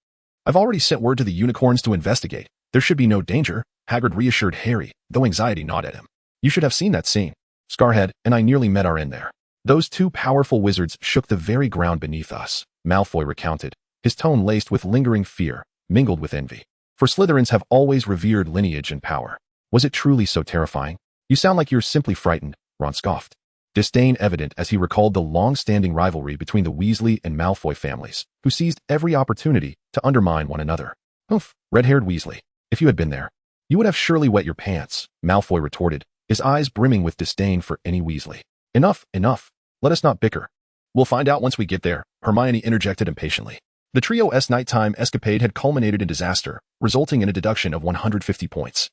I've already sent word to the unicorns to investigate. There should be no danger, Hagrid reassured Harry, though anxiety gnawed at him. You should have seen that scene. Scarhead and I nearly met our end there. Those two powerful wizards shook the very ground beneath us, Malfoy recounted, his tone laced with lingering fear, mingled with envy. For Slytherins have always revered lineage and power. Was it truly so terrifying? You sound like you're simply frightened, Ron scoffed. Disdain evident as he recalled the long-standing rivalry between the Weasley and Malfoy families, who seized every opportunity to undermine one another. Oof, red-haired Weasley. If you had been there, you would have surely wet your pants, Malfoy retorted, his eyes brimming with disdain for any Weasley. Enough, enough. Let us not bicker. We'll find out once we get there, Hermione interjected impatiently. The trio's nighttime escapade had culminated in disaster, resulting in a deduction of 150 points,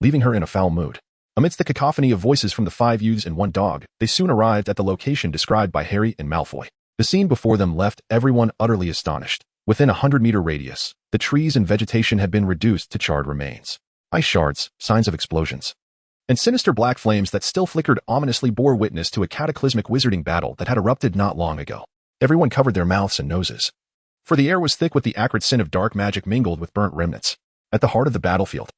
leaving her in a foul mood. Amidst the cacophony of voices from the 5 youths and 1 dog, they soon arrived at the location described by Harry and Malfoy. The scene before them left everyone utterly astonished. Within a 100-meter radius, the trees and vegetation had been reduced to charred remains. Ice shards, signs of explosions, and sinister black flames that still flickered ominously bore witness to a cataclysmic wizarding battle that had erupted not long ago. Everyone covered their mouths and noses, for the air was thick with the acrid scent of dark magic mingled with burnt remnants. At the heart of the battlefield,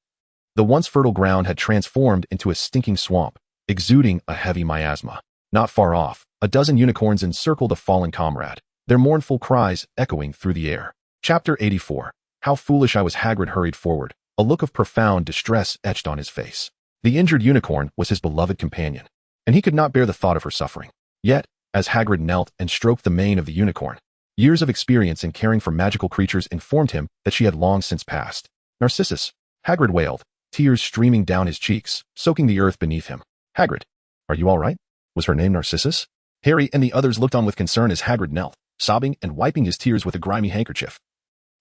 the once fertile ground had transformed into a stinking swamp, exuding a heavy miasma. Not far off, a dozen unicorns encircled a fallen comrade, their mournful cries echoing through the air. Chapter 84. How foolish I was. Hagrid hurried forward, a look of profound distress etched on his face. The injured unicorn was his beloved companion, and he could not bear the thought of her suffering. Yet, as Hagrid knelt and stroked the mane of the unicorn, years of experience in caring for magical creatures informed him that she had long since passed. Narcissus, Hagrid wailed, tears streaming down his cheeks, soaking the earth beneath him. Hagrid, are you all right? Was her name Narcissus? Harry and the others looked on with concern as Hagrid knelt, sobbing and wiping his tears with a grimy handkerchief,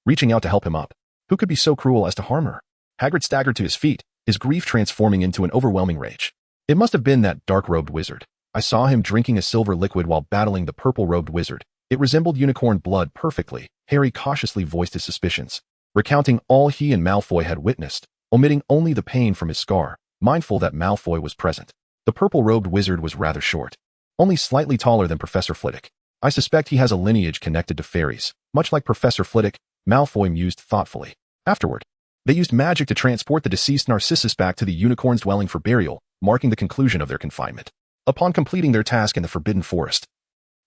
reaching out to help him up. Who could be so cruel as to harm her? Hagrid staggered to his feet, his grief transforming into an overwhelming rage. It must have been that dark-robed wizard. I saw him drinking a silver liquid while battling the purple-robed wizard. It resembled unicorn blood perfectly. Harry cautiously voiced his suspicions, recounting all he and Malfoy had witnessed, omitting only the pain from his scar, mindful that Malfoy was present. The purple-robed wizard was rather short, only slightly taller than Professor Flitwick. I suspect he has a lineage connected to fairies, much like Professor Flitwick, Malfoy mused thoughtfully. Afterward, they used magic to transport the deceased Narcissus back to the unicorn's dwelling for burial, marking the conclusion of their confinement. Upon completing their task in the Forbidden Forest,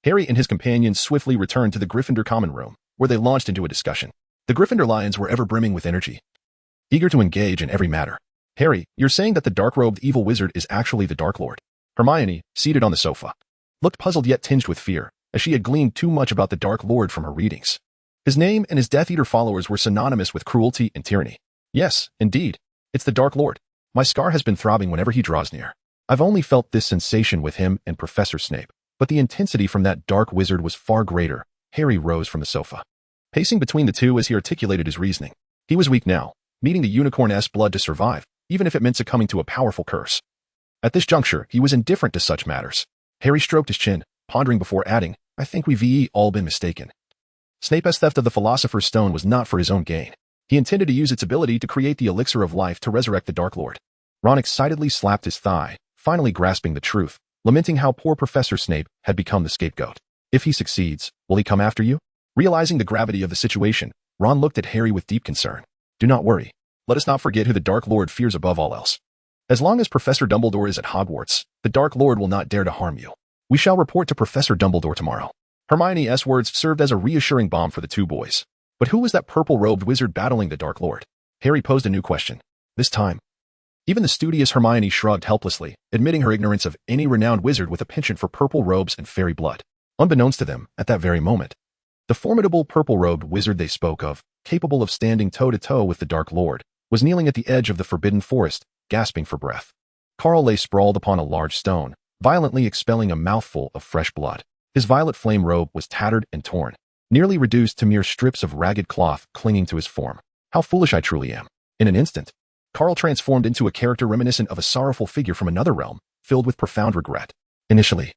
Harry and his companions swiftly returned to the Gryffindor common room, where they launched into a discussion. The Gryffindor lions were ever brimming with energy, eager to engage in every matter. Harry, you're saying that the dark-robed evil wizard is actually the Dark Lord? Hermione, seated on the sofa, looked puzzled yet tinged with fear, as she had gleaned too much about the Dark Lord from her readings. His name and his Death Eater followers were synonymous with cruelty and tyranny. Yes, indeed, it's the Dark Lord. My scar has been throbbing whenever he draws near. I've only felt this sensation with him and Professor Snape, but the intensity from that dark wizard was far greater. Harry rose from the sofa, pacing between the two as he articulated his reasoning. He was weak now, needing the unicorn-esque blood to survive, even if it meant succumbing to a powerful curse. At this juncture, he was indifferent to such matters. Harry stroked his chin, pondering before adding, I think we've all been mistaken. Snape's theft of the Philosopher's Stone was not for his own gain. He intended to use its ability to create the elixir of life to resurrect the Dark Lord. Ron excitedly slapped his thigh, finally grasping the truth, lamenting how poor Professor Snape had become the scapegoat. If he succeeds, will he come after you? Realizing the gravity of the situation, Ron looked at Harry with deep concern. Do not worry. Let us not forget who the Dark Lord fears above all else. As long as Professor Dumbledore is at Hogwarts, the Dark Lord will not dare to harm you. We shall report to Professor Dumbledore tomorrow. Hermione's words served as a reassuring balm for the two boys. But who was that purple-robed wizard battling the Dark Lord? Harry posed a new question. This time, even the studious Hermione shrugged helplessly, admitting her ignorance of any renowned wizard with a penchant for purple robes and fairy blood. Unbeknownst to them, at that very moment, the formidable purple-robed wizard they spoke of, capable of standing toe-to-toe with the Dark Lord, was kneeling at the edge of the Forbidden Forest, gasping for breath. Carl lay sprawled upon a large stone, violently expelling a mouthful of fresh blood. His violet flame robe was tattered and torn, nearly reduced to mere strips of ragged cloth clinging to his form. How foolish I truly am. In an instant, Carl transformed into a character reminiscent of a sorrowful figure from another realm, filled with profound regret. Initially,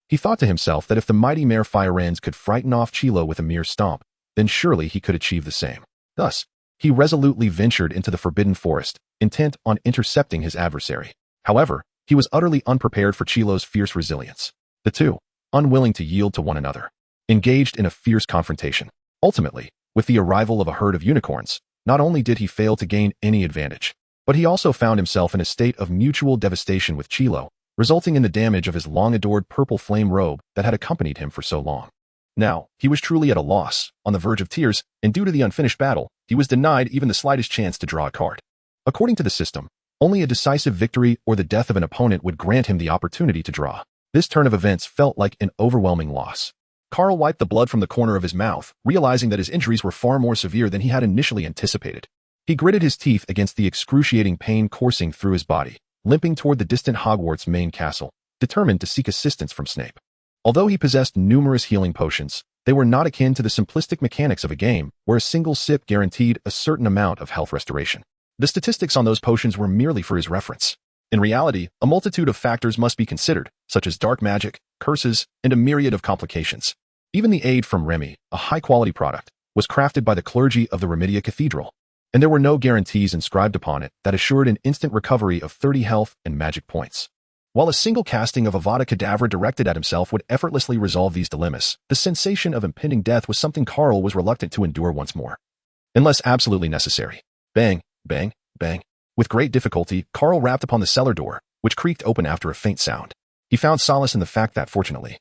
he thought to himself that if the mighty Mayor Firenze could frighten off Chilo with a mere stomp, then surely he could achieve the same. Thus, he resolutely ventured into the Forbidden Forest, intent on intercepting his adversary. However, he was utterly unprepared for Chilo's fierce resilience. The two, unwilling to yield to one another, engaged in a fierce confrontation. Ultimately, With the arrival of a herd of unicorns, not only did he fail to gain any advantage, but he also found himself in a state of mutual devastation with Chilo, resulting in the damage of his long-adored purple flame robe that had accompanied him for so long. Now, he was truly at a loss, on the verge of tears, and due to the unfinished battle, he was denied even the slightest chance to draw a card. According to the system, only a decisive victory or the death of an opponent would grant him the opportunity to draw. This turn of events felt like an overwhelming loss. Carl wiped the blood from the corner of his mouth, realizing that his injuries were far more severe than he had initially anticipated. He gritted his teeth against the excruciating pain coursing through his body, limping toward the distant Hogwarts main castle, determined to seek assistance from Snape. Although he possessed numerous healing potions, they were not akin to the simplistic mechanics of a game where a single sip guaranteed a certain amount of health restoration. The statistics on those potions were merely for his reference. In reality, a multitude of factors must be considered, such as dark magic, curses, and a myriad of complications. Even the aid from Remy, a high-quality product, was crafted by the clergy of the Remedia Cathedral, and there were no guarantees inscribed upon it that assured an instant recovery of 30 health and magic points. While a single casting of Avada Kedavra directed at himself would effortlessly resolve these dilemmas, the sensation of impending death was something Carl was reluctant to endure once more. Unless absolutely necessary. Bang, bang, bang. With great difficulty, Carl rapped upon the cellar door, which creaked open after a faint sound. He found solace in the fact that, fortunately,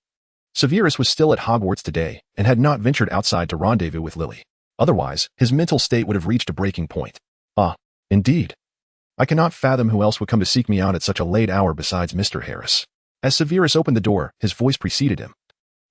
Severus was still at Hogwarts today and had not ventured outside to rendezvous with Lily. Otherwise, his mental state would have reached a breaking point. Ah, indeed. I cannot fathom who else would come to seek me out at such a late hour besides Mr. Harris. As Severus opened the door, his voice preceded him,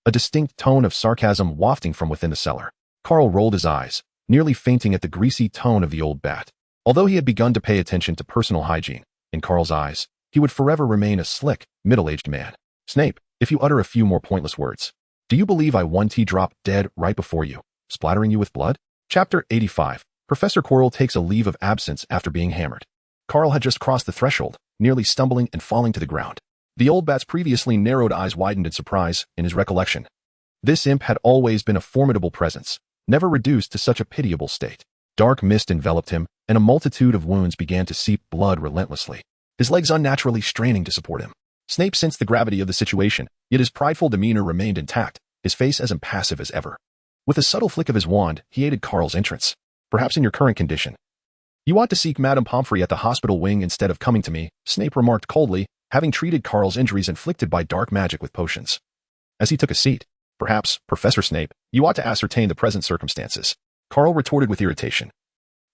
a distinct tone of sarcasm wafting from within the cellar. Carl rolled his eyes, nearly fainting at the greasy tone of the old bat. Although he had begun to pay attention to personal hygiene, in Carl's eyes, he would forever remain a slick, middle-aged man. Snape, if you utter a few more pointless words, do you believe I 1T dropped dead right before you, splattering you with blood? Chapter 85. Professor Quirrell takes a leave of absence after being hammered. Carl had just crossed the threshold, nearly stumbling and falling to the ground. The old bat's previously narrowed eyes widened in surprise in his recollection. This imp had always been a formidable presence, never reduced to such a pitiable state. Dark mist enveloped him, and a multitude of wounds began to seep blood relentlessly, his legs unnaturally straining to support him. Snape sensed the gravity of the situation, yet his prideful demeanor remained intact, his face as impassive as ever. With a subtle flick of his wand, he aided Carl's entrance. Perhaps in your current condition, you ought to seek Madame Pomfrey at the hospital wing instead of coming to me, Snape remarked coldly, having treated Carl's injuries inflicted by dark magic with potions. As he took a seat, perhaps, Professor Snape, you ought to ascertain the present circumstances, Carl retorted with irritation,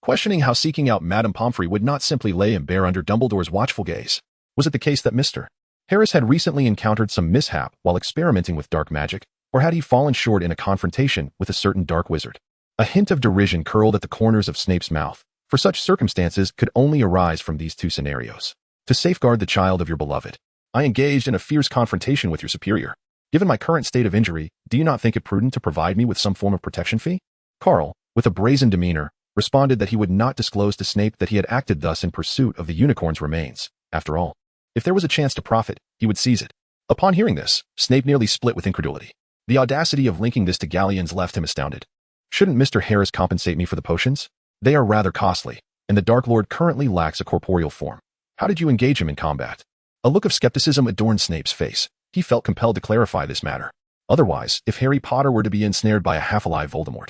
questioning how seeking out Madame Pomfrey would not simply lay him bare under Dumbledore's watchful gaze. Was it the case that Mr. Harris had recently encountered some mishap while experimenting with dark magic, or had he fallen short in a confrontation with a certain dark wizard? A hint of derision curled at the corners of Snape's mouth, for such circumstances could only arise from these two scenarios. To safeguard the child of your beloved, I engaged in a fierce confrontation with your superior. Given my current state of injury, do you not think it prudent to provide me with some form of protection fee? Carl, with a brazen demeanor, responded that he would not disclose to Snape that he had acted thus in pursuit of the unicorn's remains. After all, if there was a chance to profit, he would seize it. Upon hearing this, Snape nearly split with incredulity. The audacity of linking this to galleons left him astounded. Shouldn't Mr. Harris compensate me for the potions? They are rather costly, and the Dark Lord currently lacks a corporeal form. How did you engage him in combat? A look of skepticism adorned Snape's face. He felt compelled to clarify this matter. Otherwise, if Harry Potter were to be ensnared by a half-alive Voldemort,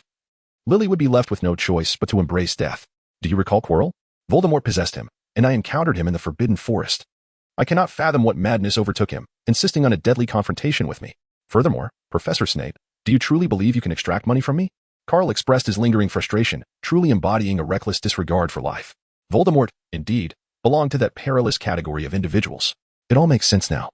Lily would be left with no choice but to embrace death. Do you recall Quirrell? Voldemort possessed him, and I encountered him in the Forbidden Forest. I cannot fathom what madness overtook him, insisting on a deadly confrontation with me. Furthermore, Professor Snape, do you truly believe you can extract money from me? Carl expressed his lingering frustration, truly embodying a reckless disregard for life. Voldemort, indeed, belonged to that perilous category of individuals. It all makes sense now.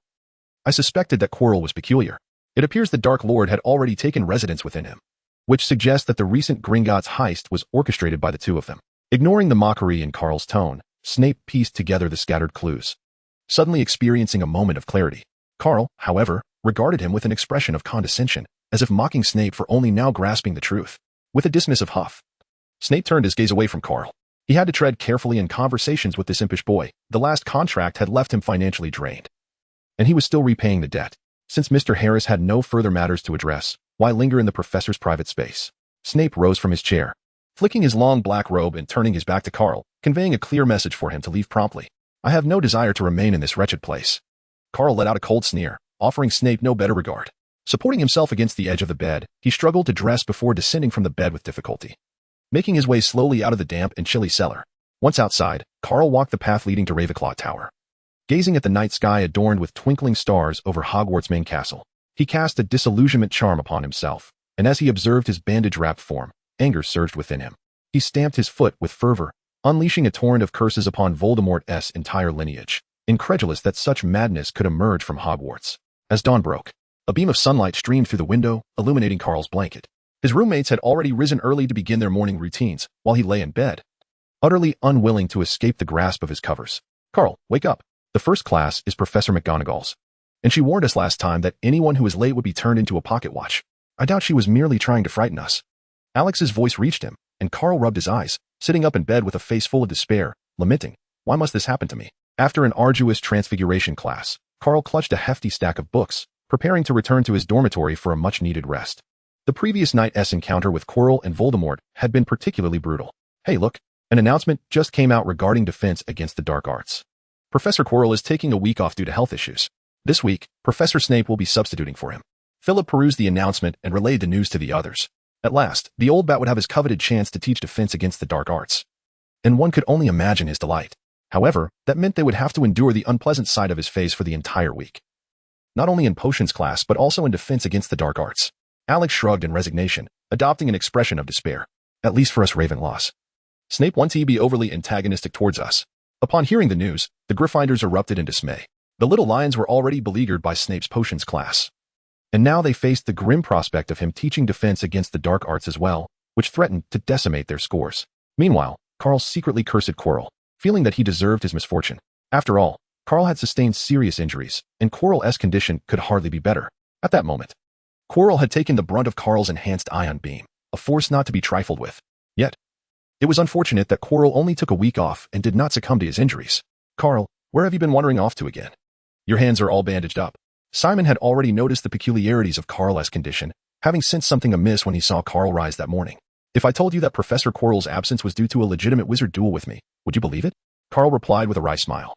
I suspected that Quirrell was peculiar. It appears the Dark Lord had already taken residence within him, which suggests that the recent Gringotts heist was orchestrated by the two of them. Ignoring the mockery in Carl's tone, Snape pieced together the scattered clues. Suddenly experiencing a moment of clarity, Carl, however, regarded him with an expression of condescension, as if mocking Snape for only now grasping the truth. With a dismissive huff, Snape turned his gaze away from Carl. He had to tread carefully in conversations with this impish boy. The last contract had left him financially drained, and he was still repaying the debt. Since Mr. Harris had no further matters to address, why linger in the professor's private space? Snape rose from his chair, flicking his long black robe and turning his back to Carl, conveying a clear message for him to leave promptly. I have no desire to remain in this wretched place. Carl let out a cold sneer, offering Snape no better regard. Supporting himself against the edge of the bed, he struggled to dress before descending from the bed with difficulty. Making his way slowly out of the damp and chilly cellar. Once outside, Carl walked the path leading to Ravenclaw Tower. Gazing at the night sky adorned with twinkling stars over Hogwarts' main castle, he cast a disillusionment charm upon himself, and as he observed his bandage-wrapped form, anger surged within him. He stamped his foot with fervor, unleashing a torrent of curses upon Voldemort's entire lineage, incredulous that such madness could emerge from Hogwarts. As dawn broke, a beam of sunlight streamed through the window, illuminating Carl's blanket. His roommates had already risen early to begin their morning routines, while he lay in bed, utterly unwilling to escape the grasp of his covers. "Carl, wake up. The first class is Professor McGonagall's. And she warned us last time that anyone who is late would be turned into a pocket watch. I doubt she was merely trying to frighten us." Alex's voice reached him, and Carl rubbed his eyes, sitting up in bed with a face full of despair, lamenting, "Why must this happen to me?" After an arduous transfiguration class, Carl clutched a hefty stack of books, preparing to return to his dormitory for a much-needed rest. The previous night's encounter with Quirrell and Voldemort had been particularly brutal. "Hey look, an announcement just came out regarding defense against the dark arts. Professor Quirrell is taking a week off due to health issues. This week, Professor Snape will be substituting for him." Philip perused the announcement and relayed the news to the others. At last, the old bat would have his coveted chance to teach defense against the dark arts. And one could only imagine his delight. However, that meant they would have to endure the unpleasant side of his face for the entire week. Not only in potions class but also in defense against the dark arts. Alex shrugged in resignation, adopting an expression of despair. "At least for us Ravenclaws. Snape won't be overly antagonistic towards us." Upon hearing the news, the Gryffindors erupted in dismay. The little lions were already beleaguered by Snape's potions class. And now they faced the grim prospect of him teaching defense against the dark arts as well, which threatened to decimate their scores. Meanwhile, Carl secretly cursed Quirrell, feeling that he deserved his misfortune. After all, Carl had sustained serious injuries, and Quirrell's condition could hardly be better. At that moment, Quirrell had taken the brunt of Carl's enhanced ion beam, a force not to be trifled with. Yet, it was unfortunate that Quirrell only took a week off and did not succumb to his injuries. "Carl, where have you been wandering off to again? Your hands are all bandaged up." Simon had already noticed the peculiarities of Carl's condition, having sensed something amiss when he saw Carl rise that morning. "If I told you that Professor Quirrell's absence was due to a legitimate wizard duel with me, would you believe it?" Carl replied with a wry smile,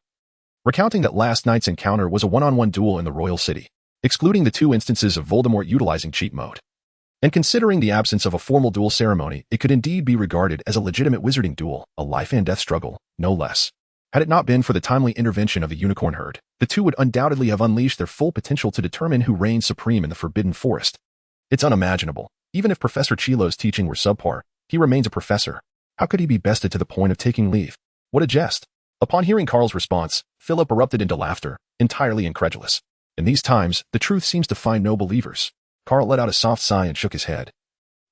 recounting that last night's encounter was a one-on-one duel in the Royal City, excluding the 2 instances of Voldemort utilizing cheat mode. And considering the absence of a formal duel ceremony, it could indeed be regarded as a legitimate wizarding duel, a life-and-death struggle, no less. Had it not been for the timely intervention of the unicorn herd, the two would undoubtedly have unleashed their full potential to determine who reigns supreme in the Forbidden Forest. It's unimaginable. Even if Professor Chilo's teaching were subpar, he remains a professor. How could he be bested to the point of taking leave? What a jest. Upon hearing Carl's response, Philip erupted into laughter, entirely incredulous. In these times, the truth seems to find no believers. Carl let out a soft sigh and shook his head,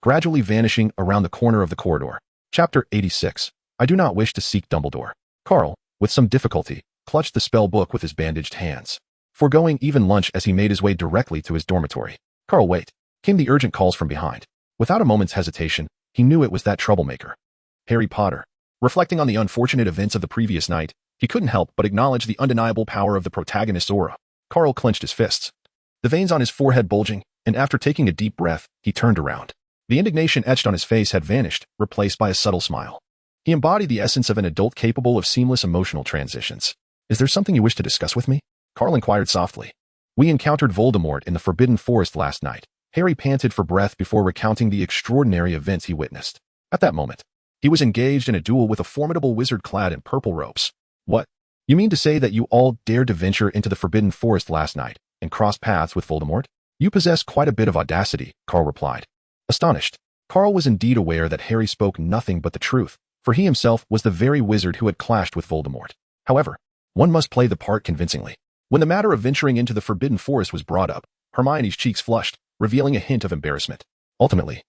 gradually vanishing around the corner of the corridor. Chapter 86. I do not wish to seek Dumbledore. Carl, with some difficulty, clutched the spell book with his bandaged hands, foregoing even lunch as he made his way directly to his dormitory. "Carl, wait," came the urgent calls from behind. Without a moment's hesitation, he knew it was that troublemaker, Harry Potter. Reflecting on the unfortunate events of the previous night, he couldn't help but acknowledge the undeniable power of the protagonist's aura. Carl clenched his fists, the veins on his forehead bulging, and after taking a deep breath, he turned around. The indignation etched on his face had vanished, replaced by a subtle smile. He embodied the essence of an adult capable of seamless emotional transitions. "Is there something you wish to discuss with me?" Carl inquired softly. "We encountered Voldemort in the Forbidden Forest last night." Harry panted for breath before recounting the extraordinary events he witnessed. At that moment, he was engaged in a duel with a formidable wizard clad in purple robes. "What? You mean to say that you all dared to venture into the Forbidden Forest last night and cross paths with Voldemort? You possess quite a bit of audacity," Carl replied. Astonished, Carl was indeed aware that Harry spoke nothing but the truth, for he himself was the very wizard who had clashed with Voldemort. However, one must play the part convincingly. When the matter of venturing into the Forbidden Forest was brought up, Hermione's cheeks flushed, revealing a hint of embarrassment. Ultimately,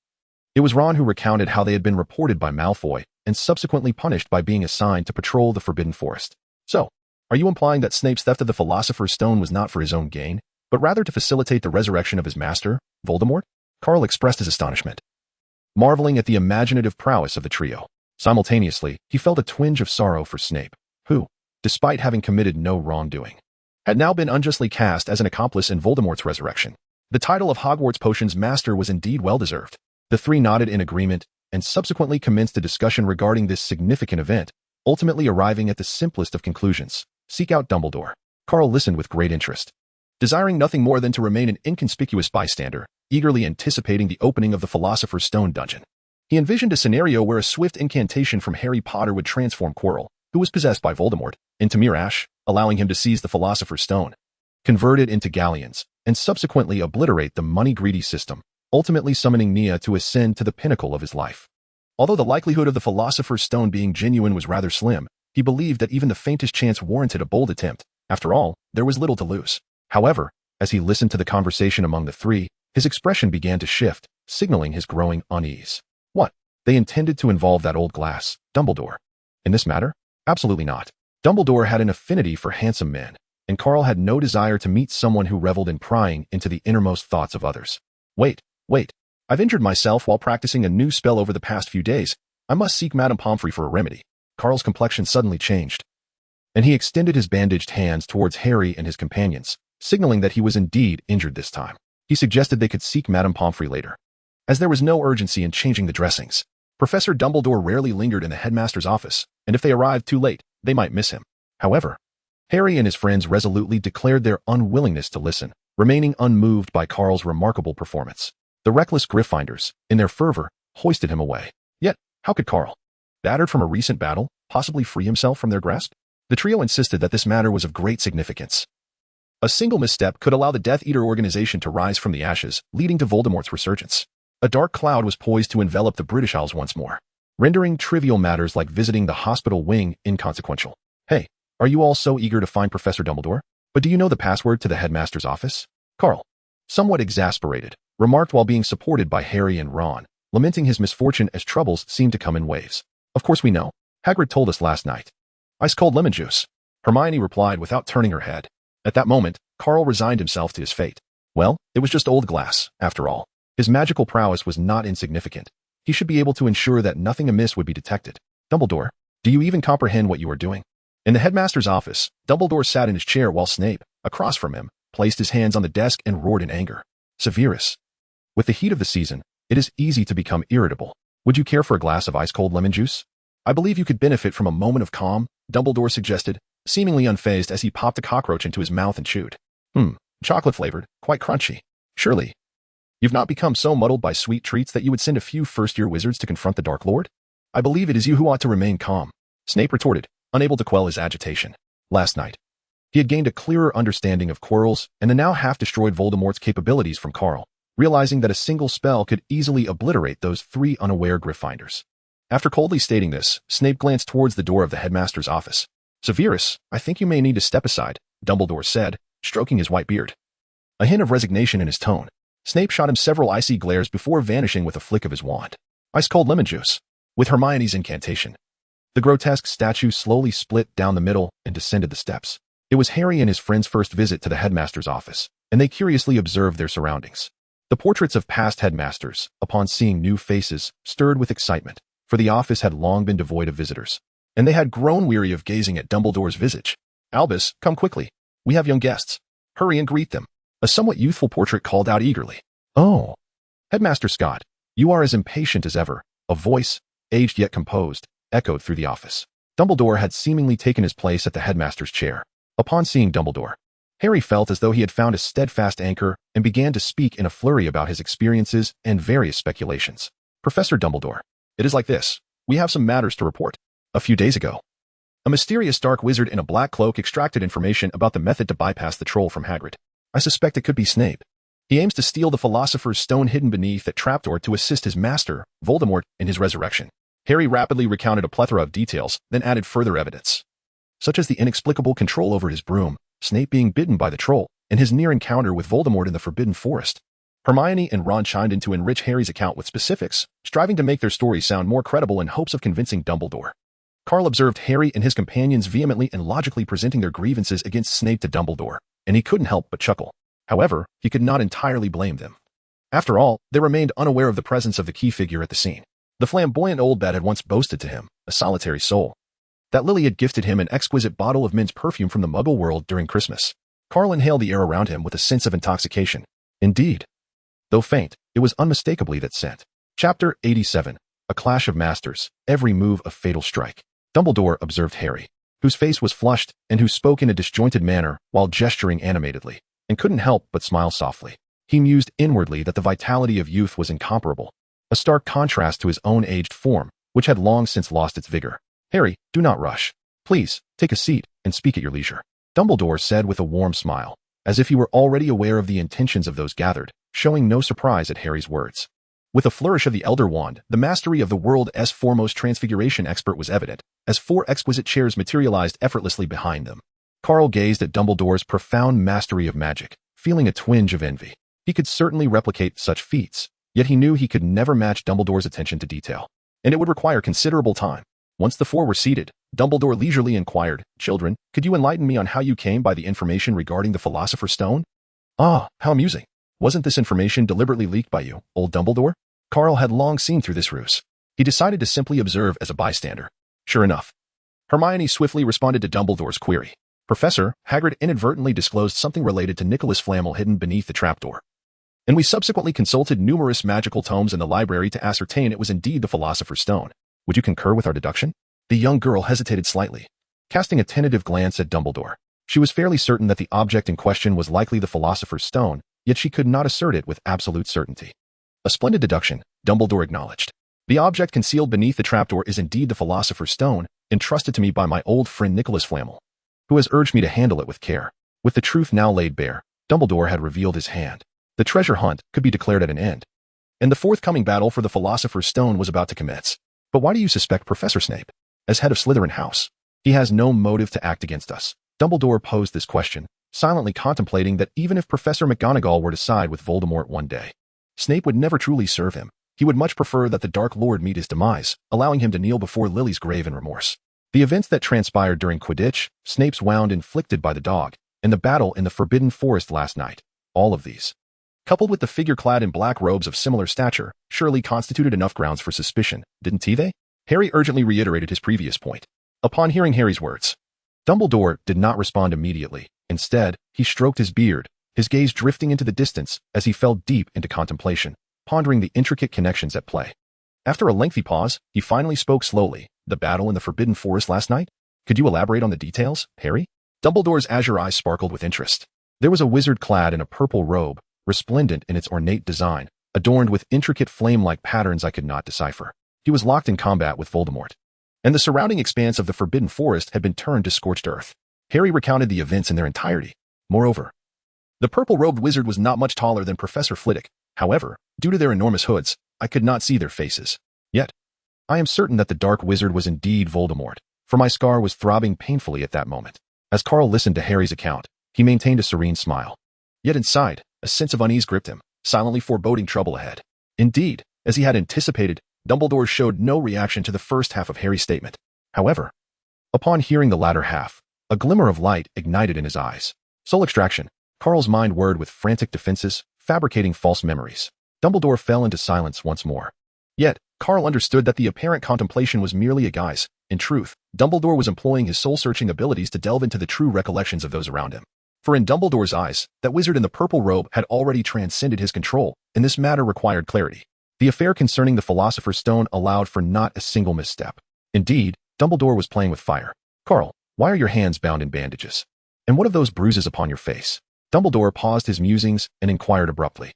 it was Ron who recounted how they had been reported by Malfoy and subsequently punished by being assigned to patrol the Forbidden Forest. "So, are you implying that Snape's theft of the Philosopher's Stone was not for his own gain, but rather to facilitate the resurrection of his master, Voldemort?" Carl expressed his astonishment, marveling at the imaginative prowess of the trio. Simultaneously, he felt a twinge of sorrow for Snape, who, despite having committed no wrongdoing, had now been unjustly cast as an accomplice in Voldemort's resurrection. The title of Hogwarts Potions Master was indeed well-deserved. The three nodded in agreement and subsequently commenced a discussion regarding this significant event, ultimately arriving at the simplest of conclusions: seek out Dumbledore. Carl listened with great interest, desiring nothing more than to remain an inconspicuous bystander, eagerly anticipating the opening of the Philosopher's Stone dungeon. He envisioned a scenario where a swift incantation from Harry Potter would transform Quirrell, who was possessed by Voldemort, into mere ash, allowing him to seize the Philosopher's Stone, convert it into galleons, and subsequently obliterate the money-greedy system, ultimately summoning Nia to ascend to the pinnacle of his life. Although the likelihood of the Philosopher's Stone being genuine was rather slim, he believed that even the faintest chance warranted a bold attempt. After all, there was little to lose. However, as he listened to the conversation among the three, his expression began to shift, signaling his growing unease. What? They intended to involve that old glass, Dumbledore. In this matter? Absolutely not. Dumbledore had an affinity for handsome men, and Quirrell had no desire to meet someone who reveled in prying into the innermost thoughts of others. Wait. I've injured myself while practicing a new spell over the past few days. I must seek Madame Pomfrey for a remedy. Quirrell's complexion suddenly changed, and he extended his bandaged hands towards Harry and his companions, signaling that he was indeed injured this time. He suggested they could seek Madame Pomfrey later, as there was no urgency in changing the dressings. Professor Dumbledore rarely lingered in the headmaster's office, and if they arrived too late, they might miss him. However, Harry and his friends resolutely declared their unwillingness to listen, remaining unmoved by Quirrell's remarkable performance. The reckless Gryffindors, in their fervor, hoisted him away. Yet, how could Quirrell, battered from a recent battle, possibly free himself from their grasp? The trio insisted that this matter was of great significance. A single misstep could allow the Death Eater organization to rise from the ashes, leading to Voldemort's resurgence. A dark cloud was poised to envelop the British Isles once more, rendering trivial matters like visiting the hospital wing inconsequential. Hey, are you all so eager to find Professor Dumbledore? But do you know the password to the headmaster's office? Quirrell, somewhat exasperated, remarked while being supported by Harry and Ron, lamenting his misfortune as troubles seemed to come in waves. Of course we know. Hagrid told us last night. Ice-cold lemon juice, Hermione replied without turning her head. At that moment, Quirrell resigned himself to his fate. Well, it was just old glass, after all. His magical prowess was not insignificant. He should be able to ensure that nothing amiss would be detected. Dumbledore, do you even comprehend what you are doing? In the headmaster's office, Dumbledore sat in his chair while Snape, across from him, placed his hands on the desk and roared in anger. Severus. With the heat of the season, it is easy to become irritable. Would you care for a glass of ice-cold lemon juice? I believe you could benefit from a moment of calm, Dumbledore suggested, seemingly unfazed as he popped a cockroach into his mouth and chewed. Chocolate-flavored, quite crunchy. Surely, you've not become so muddled by sweet treats that you would send a few first-year wizards to confront the Dark Lord? I believe it is you who ought to remain calm, Snape retorted, unable to quell his agitation. Last night, he had gained a clearer understanding of Quirrell's and the now half-destroyed Voldemort's capabilities from Quirrell, realizing that a single spell could easily obliterate those three unaware Gryffindors. After coldly stating this, Snape glanced towards the door of the headmaster's office. Severus, I think you may need to step aside, Dumbledore said, stroking his white beard. A hint of resignation in his tone, Snape shot him several icy glares before vanishing with a flick of his wand. Ice-cold lemon juice. With Hermione's incantation, the grotesque statue slowly split down the middle and descended the steps. It was Harry and his friend's first visit to the headmaster's office, and they curiously observed their surroundings. The portraits of past headmasters, upon seeing new faces, stirred with excitement, for the office had long been devoid of visitors, and they had grown weary of gazing at Dumbledore's visage. Albus, come quickly. We have young guests. Hurry and greet them. A somewhat youthful portrait called out eagerly. Oh. Headmaster Scott, you are as impatient as ever. A voice, aged yet composed, echoed through the office. Dumbledore had seemingly taken his place at the headmaster's chair. Upon seeing Dumbledore, Harry felt as though he had found a steadfast anchor and began to speak in a flurry about his experiences and various speculations. Professor Dumbledore, it is like this. We have some matters to report. A few days ago, a mysterious dark wizard in a black cloak extracted information about the method to bypass the troll from Hagrid. I suspect it could be Snape. He aims to steal the Philosopher's Stone hidden beneath that trapdoor to assist his master, Voldemort, in his resurrection. Harry rapidly recounted a plethora of details, then added further evidence, such as the inexplicable control over his broom, Snape being bitten by the troll, and his near encounter with Voldemort in the Forbidden Forest. Hermione and Ron chimed in to enrich Harry's account with specifics, striving to make their stories sound more credible in hopes of convincing Dumbledore. Quirrell observed Harry and his companions vehemently and logically presenting their grievances against Snape to Dumbledore, and he couldn't help but chuckle. However, he could not entirely blame them. After all, they remained unaware of the presence of the key figure at the scene. The flamboyant old bat had once boasted to him, a solitary soul, that Lily had gifted him an exquisite bottle of men's perfume from the Muggle world during Christmas. Quirrell inhaled the air around him with a sense of intoxication. Indeed, though faint, it was unmistakably that scent. Chapter 87. A Clash of Masters, Every Move a Fatal Strike. Dumbledore observed Harry, whose face was flushed and who spoke in a disjointed manner while gesturing animatedly. and couldn't help but smile softly. He mused inwardly that the vitality of youth was incomparable, a stark contrast to his own aged form, which had long since lost its vigor. "Harry, do not rush. Please, take a seat and speak at your leisure," Dumbledore said with a warm smile, as if he were already aware of the intentions of those gathered, showing no surprise at Harry's words. With a flourish of the Elder Wand, the mastery of the world's foremost transfiguration expert was evident, as 4 exquisite chairs materialized effortlessly behind them. Carl gazed at Dumbledore's profound mastery of magic, feeling a twinge of envy. He could certainly replicate such feats, yet he knew he could never match Dumbledore's attention to detail, and it would require considerable time. Once the 4 were seated, Dumbledore leisurely inquired, "Children, could you enlighten me on how you came by the information regarding the Philosopher's Stone?" "Ah, how amusing. Wasn't this information deliberately leaked by you, old Dumbledore?" Carl had long seen through this ruse. He decided to simply observe as a bystander. "Sure enough." Hermione swiftly responded to Dumbledore's query. "Professor, Hagrid inadvertently disclosed something related to Nicholas Flamel hidden beneath the trapdoor. And we subsequently consulted numerous magical tomes in the library to ascertain it was indeed the Philosopher's Stone. Would you concur with our deduction?" The young girl hesitated slightly, casting a tentative glance at Dumbledore. She was fairly certain that the object in question was likely the Philosopher's Stone, yet she could not assert it with absolute certainty. "A splendid deduction," Dumbledore acknowledged. "The object concealed beneath the trapdoor is indeed the Philosopher's Stone, entrusted to me by my old friend Nicholas Flamel, who has urged me to handle it with care." With the truth now laid bare, Dumbledore had revealed his hand. The treasure hunt could be declared at an end, and the forthcoming battle for the Philosopher's Stone was about to commence. "But why do you suspect Professor Snape? As head of Slytherin House, he has no motive to act against us." Dumbledore posed this question, silently contemplating that even if Professor McGonagall were to side with Voldemort one day, Snape would never truly serve him. He would much prefer that the Dark Lord meet his demise, allowing him to kneel before Lily's grave in remorse. The events that transpired during Quidditch, Snape's wound inflicted by the dog, and the battle in the Forbidden Forest last night, all of these, coupled with the figure clad in black robes of similar stature, surely constituted enough grounds for suspicion, didn't they? Harry urgently reiterated his previous point. Upon hearing Harry's words, Dumbledore did not respond immediately. Instead, he stroked his beard, his gaze drifting into the distance as he fell deep into contemplation, pondering the intricate connections at play. After a lengthy pause, he finally spoke slowly. "The battle in the Forbidden Forest last night? Could you elaborate on the details, Harry?" Dumbledore's azure eyes sparkled with interest. There was a wizard clad in a purple robe, resplendent in its ornate design, adorned with intricate flame-like patterns I could not decipher. He was locked in combat with Voldemort, and the surrounding expanse of the Forbidden Forest had been turned to scorched earth. Harry recounted the events in their entirety. Moreover, the purple-robed wizard was not much taller than Professor Flitwick. However, due to their enormous hoods, I could not see their faces. Yet, I am certain that the Dark Wizard was indeed Voldemort, for my scar was throbbing painfully at that moment. As Carl listened to Harry's account, he maintained a serene smile. Yet inside, a sense of unease gripped him, silently foreboding trouble ahead. Indeed, as he had anticipated, Dumbledore showed no reaction to the first half of Harry's statement. However, upon hearing the latter half, a glimmer of light ignited in his eyes. Soul extraction. Carl's mind whirred with frantic defenses, fabricating false memories. Dumbledore fell into silence once more. Yet, Carl understood that the apparent contemplation was merely a guise. In truth, Dumbledore was employing his soul-searching abilities to delve into the true recollections of those around him. For in Dumbledore's eyes, that wizard in the purple robe had already transcended his control, and this matter required clarity. The affair concerning the Philosopher's Stone allowed for not a single misstep. Indeed, Dumbledore was playing with fire. "Carl, why are your hands bound in bandages? And what of those bruises upon your face?" Dumbledore paused his musings and inquired abruptly.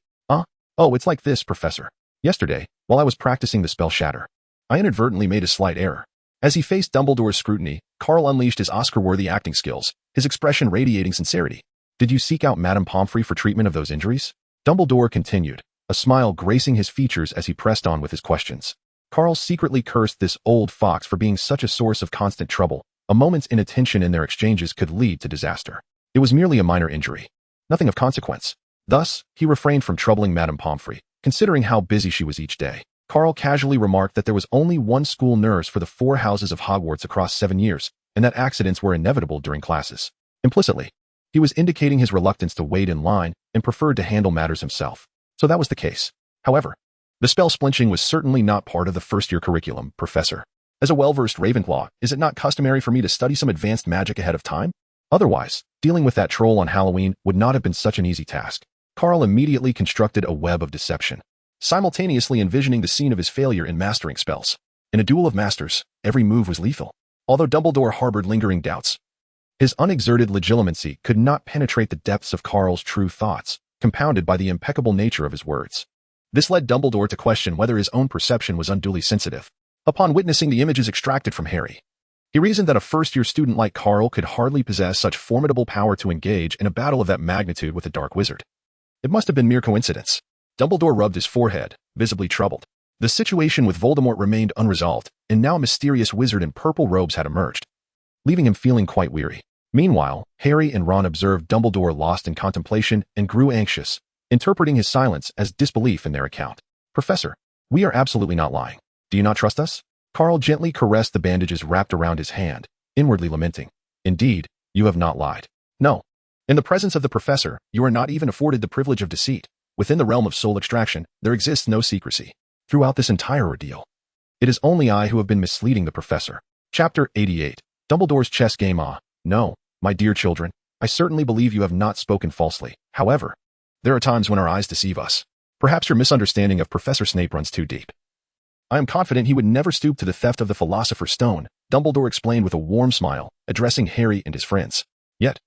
"Oh, it's like this, Professor. Yesterday, while I was practicing the spell Shatter, I inadvertently made a slight error." As he faced Dumbledore's scrutiny, Carl unleashed his Oscar-worthy acting skills, his expression radiating sincerity. "Did you seek out Madame Pomfrey for treatment of those injuries?" Dumbledore continued, a smile gracing his features as he pressed on with his questions. Carl secretly cursed this old fox for being such a source of constant trouble. A moment's inattention in their exchanges could lead to disaster. It was merely a minor injury, nothing of consequence. Thus, he refrained from troubling Madame Pomfrey, considering how busy she was each day. Carl casually remarked that there was only one school nurse for the 4 houses of Hogwarts across 7 years, and that accidents were inevitable during classes. Implicitly, he was indicating his reluctance to wait in line and preferred to handle matters himself. So that was the case. However, the spell splinching was certainly not part of the first-year curriculum, Professor. As a well-versed Ravenclaw, is it not customary for me to study some advanced magic ahead of time? Otherwise, dealing with that troll on Halloween would not have been such an easy task. Carl immediately constructed a web of deception, simultaneously envisioning the scene of his failure in mastering spells. In a duel of masters, every move was lethal. Although Dumbledore harbored lingering doubts, His unexerted legitimacy could not penetrate the depths of Carl's true thoughts, compounded by the impeccable nature of his words. This led Dumbledore to question whether his own perception was unduly sensitive. Upon witnessing the images extracted from Harry, he reasoned that a first-year student like Carl could hardly possess such formidable power to engage in a battle of that magnitude with a dark wizard. It must have been mere coincidence. Dumbledore rubbed his forehead, visibly troubled. The situation with Voldemort remained unresolved, and now a mysterious wizard in purple robes had emerged, leaving him feeling quite weary. Meanwhile, Harry and Ron observed Dumbledore lost in contemplation and grew anxious, interpreting his silence as disbelief in their account. "Professor, we are absolutely not lying. Do you not trust us?" Carl gently caressed the bandages wrapped around his hand, inwardly lamenting. "Indeed, you have not lied. No. In the presence of the professor, you are not even afforded the privilege of deceit. Within the realm of soul extraction, there exists no secrecy. Throughout this entire ordeal, it is only I who have been misleading the professor." Chapter 88. Dumbledore's Chess Game. No, my dear children, I certainly believe you have not spoken falsely. However, there are times when our eyes deceive us. Perhaps your misunderstanding of Professor Snape runs too deep. I am confident he would never stoop to the theft of the Philosopher's Stone, Dumbledore explained with a warm smile, addressing Harry and his friends. Yet,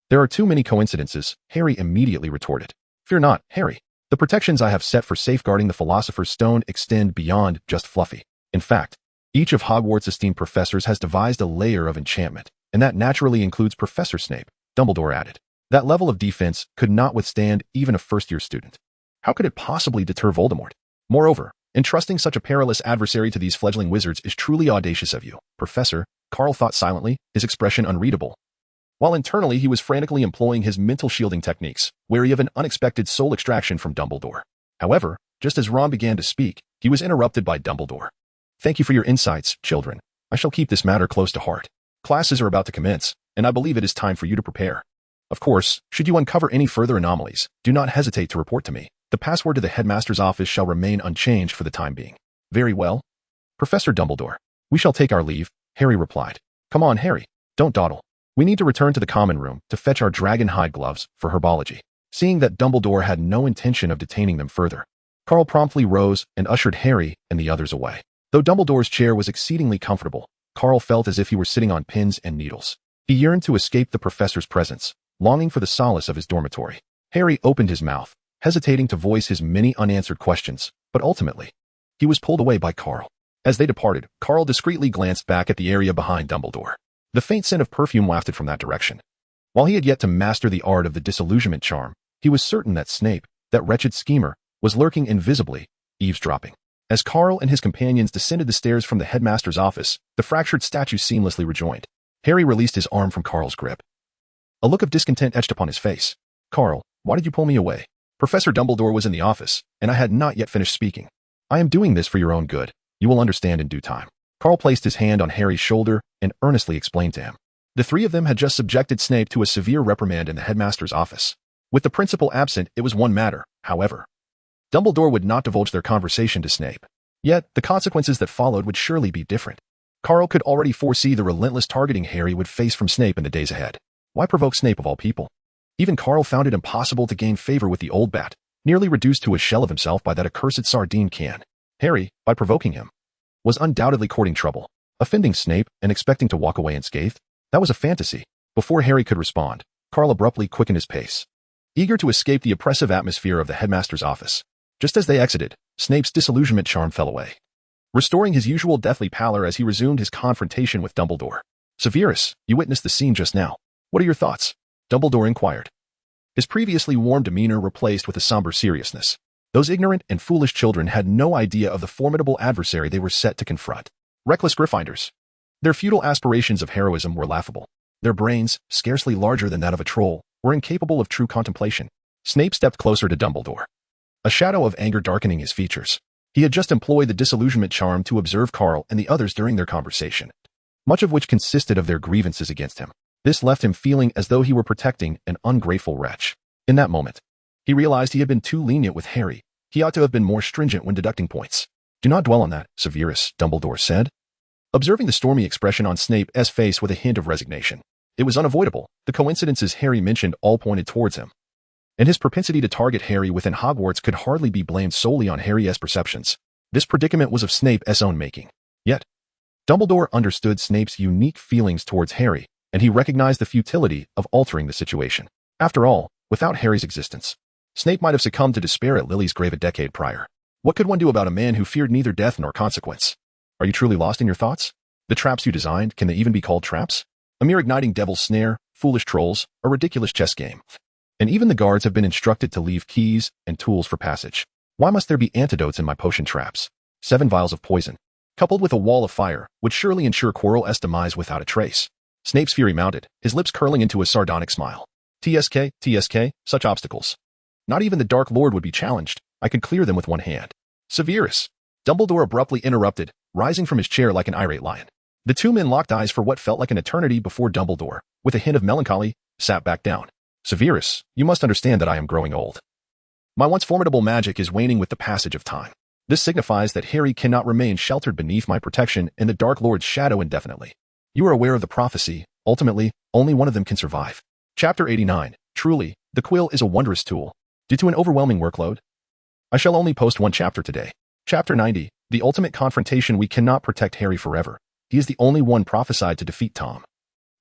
there are too many coincidences, Harry immediately retorted. "Fear not, Harry. The protections I have set for safeguarding the Philosopher's Stone extend beyond just Fluffy. In fact, each of Hogwarts' esteemed professors has devised a layer of enchantment, and that naturally includes Professor Snape," Dumbledore added. "That level of defense could not withstand even a first-year student. How could it possibly deter Voldemort? Moreover, entrusting such a perilous adversary to these fledgling wizards is truly audacious of you, Professor," Carl thought silently, his expression unreadable. While internally he was frantically employing his mental shielding techniques, wary of an unexpected soul extraction from Dumbledore. However, just as Ron began to speak, he was interrupted by Dumbledore. "Thank you for your insights, children. I shall keep this matter close to heart. Classes are about to commence, and I believe it is time for you to prepare. Of course, should you uncover any further anomalies, do not hesitate to report to me. The password to the headmaster's office shall remain unchanged for the time being." "Very well, Professor Dumbledore. We shall take our leave," Harry replied. "Come on, Harry. Don't dawdle. We need to return to the common room to fetch our dragon hide gloves for herbology." Seeing that Dumbledore had no intention of detaining them further, Carl promptly rose and ushered Harry and the others away. Though Dumbledore's chair was exceedingly comfortable, Carl felt as if he were sitting on pins and needles. He yearned to escape the professor's presence, longing for the solace of his dormitory. Harry opened his mouth, hesitating to voice his many unanswered questions, but ultimately, he was pulled away by Carl. As they departed, Carl discreetly glanced back at the area behind Dumbledore. The faint scent of perfume wafted from that direction. While he had yet to master the art of the disillusionment charm, he was certain that Snape, that wretched schemer, was lurking invisibly, eavesdropping. As Carl and his companions descended the stairs from the headmaster's office, the fractured statue seamlessly rejoined. Harry released his arm from Carl's grip. A look of discontent etched upon his face. "Carl, why did you pull me away? Professor Dumbledore was in the office, and I had not yet finished speaking. I am doing this for your own good. You will understand in due time." Carl placed his hand on Harry's shoulder and earnestly explained to him. The three of them had just subjected Snape to a severe reprimand in the headmaster's office. With the principal absent, it was one matter, however. Dumbledore would not divulge their conversation to Snape. Yet, the consequences that followed would surely be different. Carl could already foresee the relentless targeting Harry would face from Snape in the days ahead. Why provoke Snape of all people? Even Carl found it impossible to gain favor with the old bat, nearly reduced to a shell of himself by that accursed sardine can. Harry, by provoking him, was undoubtedly courting trouble. Offending Snape and expecting to walk away unscathed? That was a fantasy. Before Harry could respond, Carl abruptly quickened his pace, eager to escape the oppressive atmosphere of the headmaster's office. Just as they exited, Snape's disillusionment charm fell away, restoring his usual deathly pallor as he resumed his confrontation with Dumbledore. "Severus, you witnessed the scene just now. What are your thoughts?" Dumbledore inquired, his previously warm demeanor replaced with a somber seriousness. Those ignorant and foolish children had no idea of the formidable adversary they were set to confront. Reckless Gryffindors. Their futile aspirations of heroism were laughable. Their brains, scarcely larger than that of a troll, were incapable of true contemplation. Snape stepped closer to Dumbledore, a shadow of anger darkening his features. He had just employed the disillusionment charm to observe Carl and the others during their conversation, much of which consisted of their grievances against him. This left him feeling as though he were protecting an ungrateful wretch. In that moment, he realized he had been too lenient with Harry. He ought to have been more stringent when deducting points. "Do not dwell on that, Severus," Dumbledore said, observing the stormy expression on Snape's face with a hint of resignation. It was unavoidable. The coincidences Harry mentioned all pointed towards him, and his propensity to target Harry within Hogwarts could hardly be blamed solely on Harry's perceptions. This predicament was of Snape's own making. Yet, Dumbledore understood Snape's unique feelings towards Harry, and he recognized the futility of altering the situation. After all, without Harry's existence, Snape might have succumbed to despair at Lily's grave a decade prior. What could one do about a man who feared neither death nor consequence? Are you truly lost in your thoughts? The traps you designed, can they even be called traps? A mere igniting devil's snare, foolish trolls, a ridiculous chess game. And even the guards have been instructed to leave keys and tools for passage. Why must there be antidotes in my potion traps? 7 vials of poison, coupled with a wall of fire, would surely ensure Quirrell's demise without a trace. Snape's fury mounted, his lips curling into a sardonic smile. TSK, such obstacles. Not even the Dark Lord would be challenged. I could clear them with one hand. Severus! Dumbledore abruptly interrupted, rising from his chair like an irate lion. The two men locked eyes for what felt like an eternity before Dumbledore, with a hint of melancholy, sat back down. Severus, you must understand that I am growing old. My once formidable magic is waning with the passage of time. This signifies that Harry cannot remain sheltered beneath my protection in the Dark Lord's shadow indefinitely. You are aware of the prophecy. Ultimately, only one of them can survive. Chapter 89. Truly, the quill is a wondrous tool. Due to an overwhelming workload, I shall only post one chapter today. Chapter 90. The ultimate confrontation. We cannot protect Harry forever. He is the only one prophesied to defeat Tom.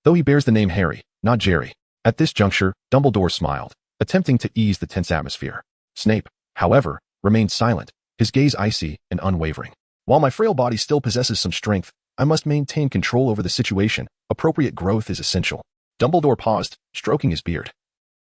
Though he bears the name Harry, not Jerry. At this juncture, Dumbledore smiled, attempting to ease the tense atmosphere. Snape, however, remained silent, his gaze icy and unwavering. While my frail body still possesses some strength, I must maintain control over the situation. Appropriate growth is essential. Dumbledore paused, stroking his beard.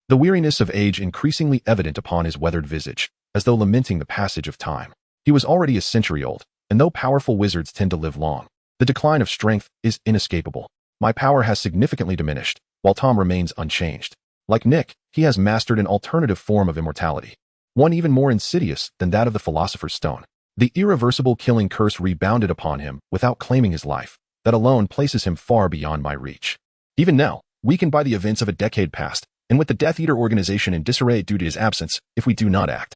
The weariness of age increasingly evident upon his weathered visage, as though lamenting the passage of time. He was already a century old, and though powerful wizards tend to live long, the decline of strength is inescapable. My power has significantly diminished, while Tom remains unchanged. Like Nick, he has mastered an alternative form of immortality, one even more insidious than that of the Philosopher's Stone. The irreversible killing curse rebounded upon him without claiming his life. That alone places him far beyond my reach. Even now, weakened by the events of a decade past, and with the Death Eater organization in disarray due to his absence, if we do not act,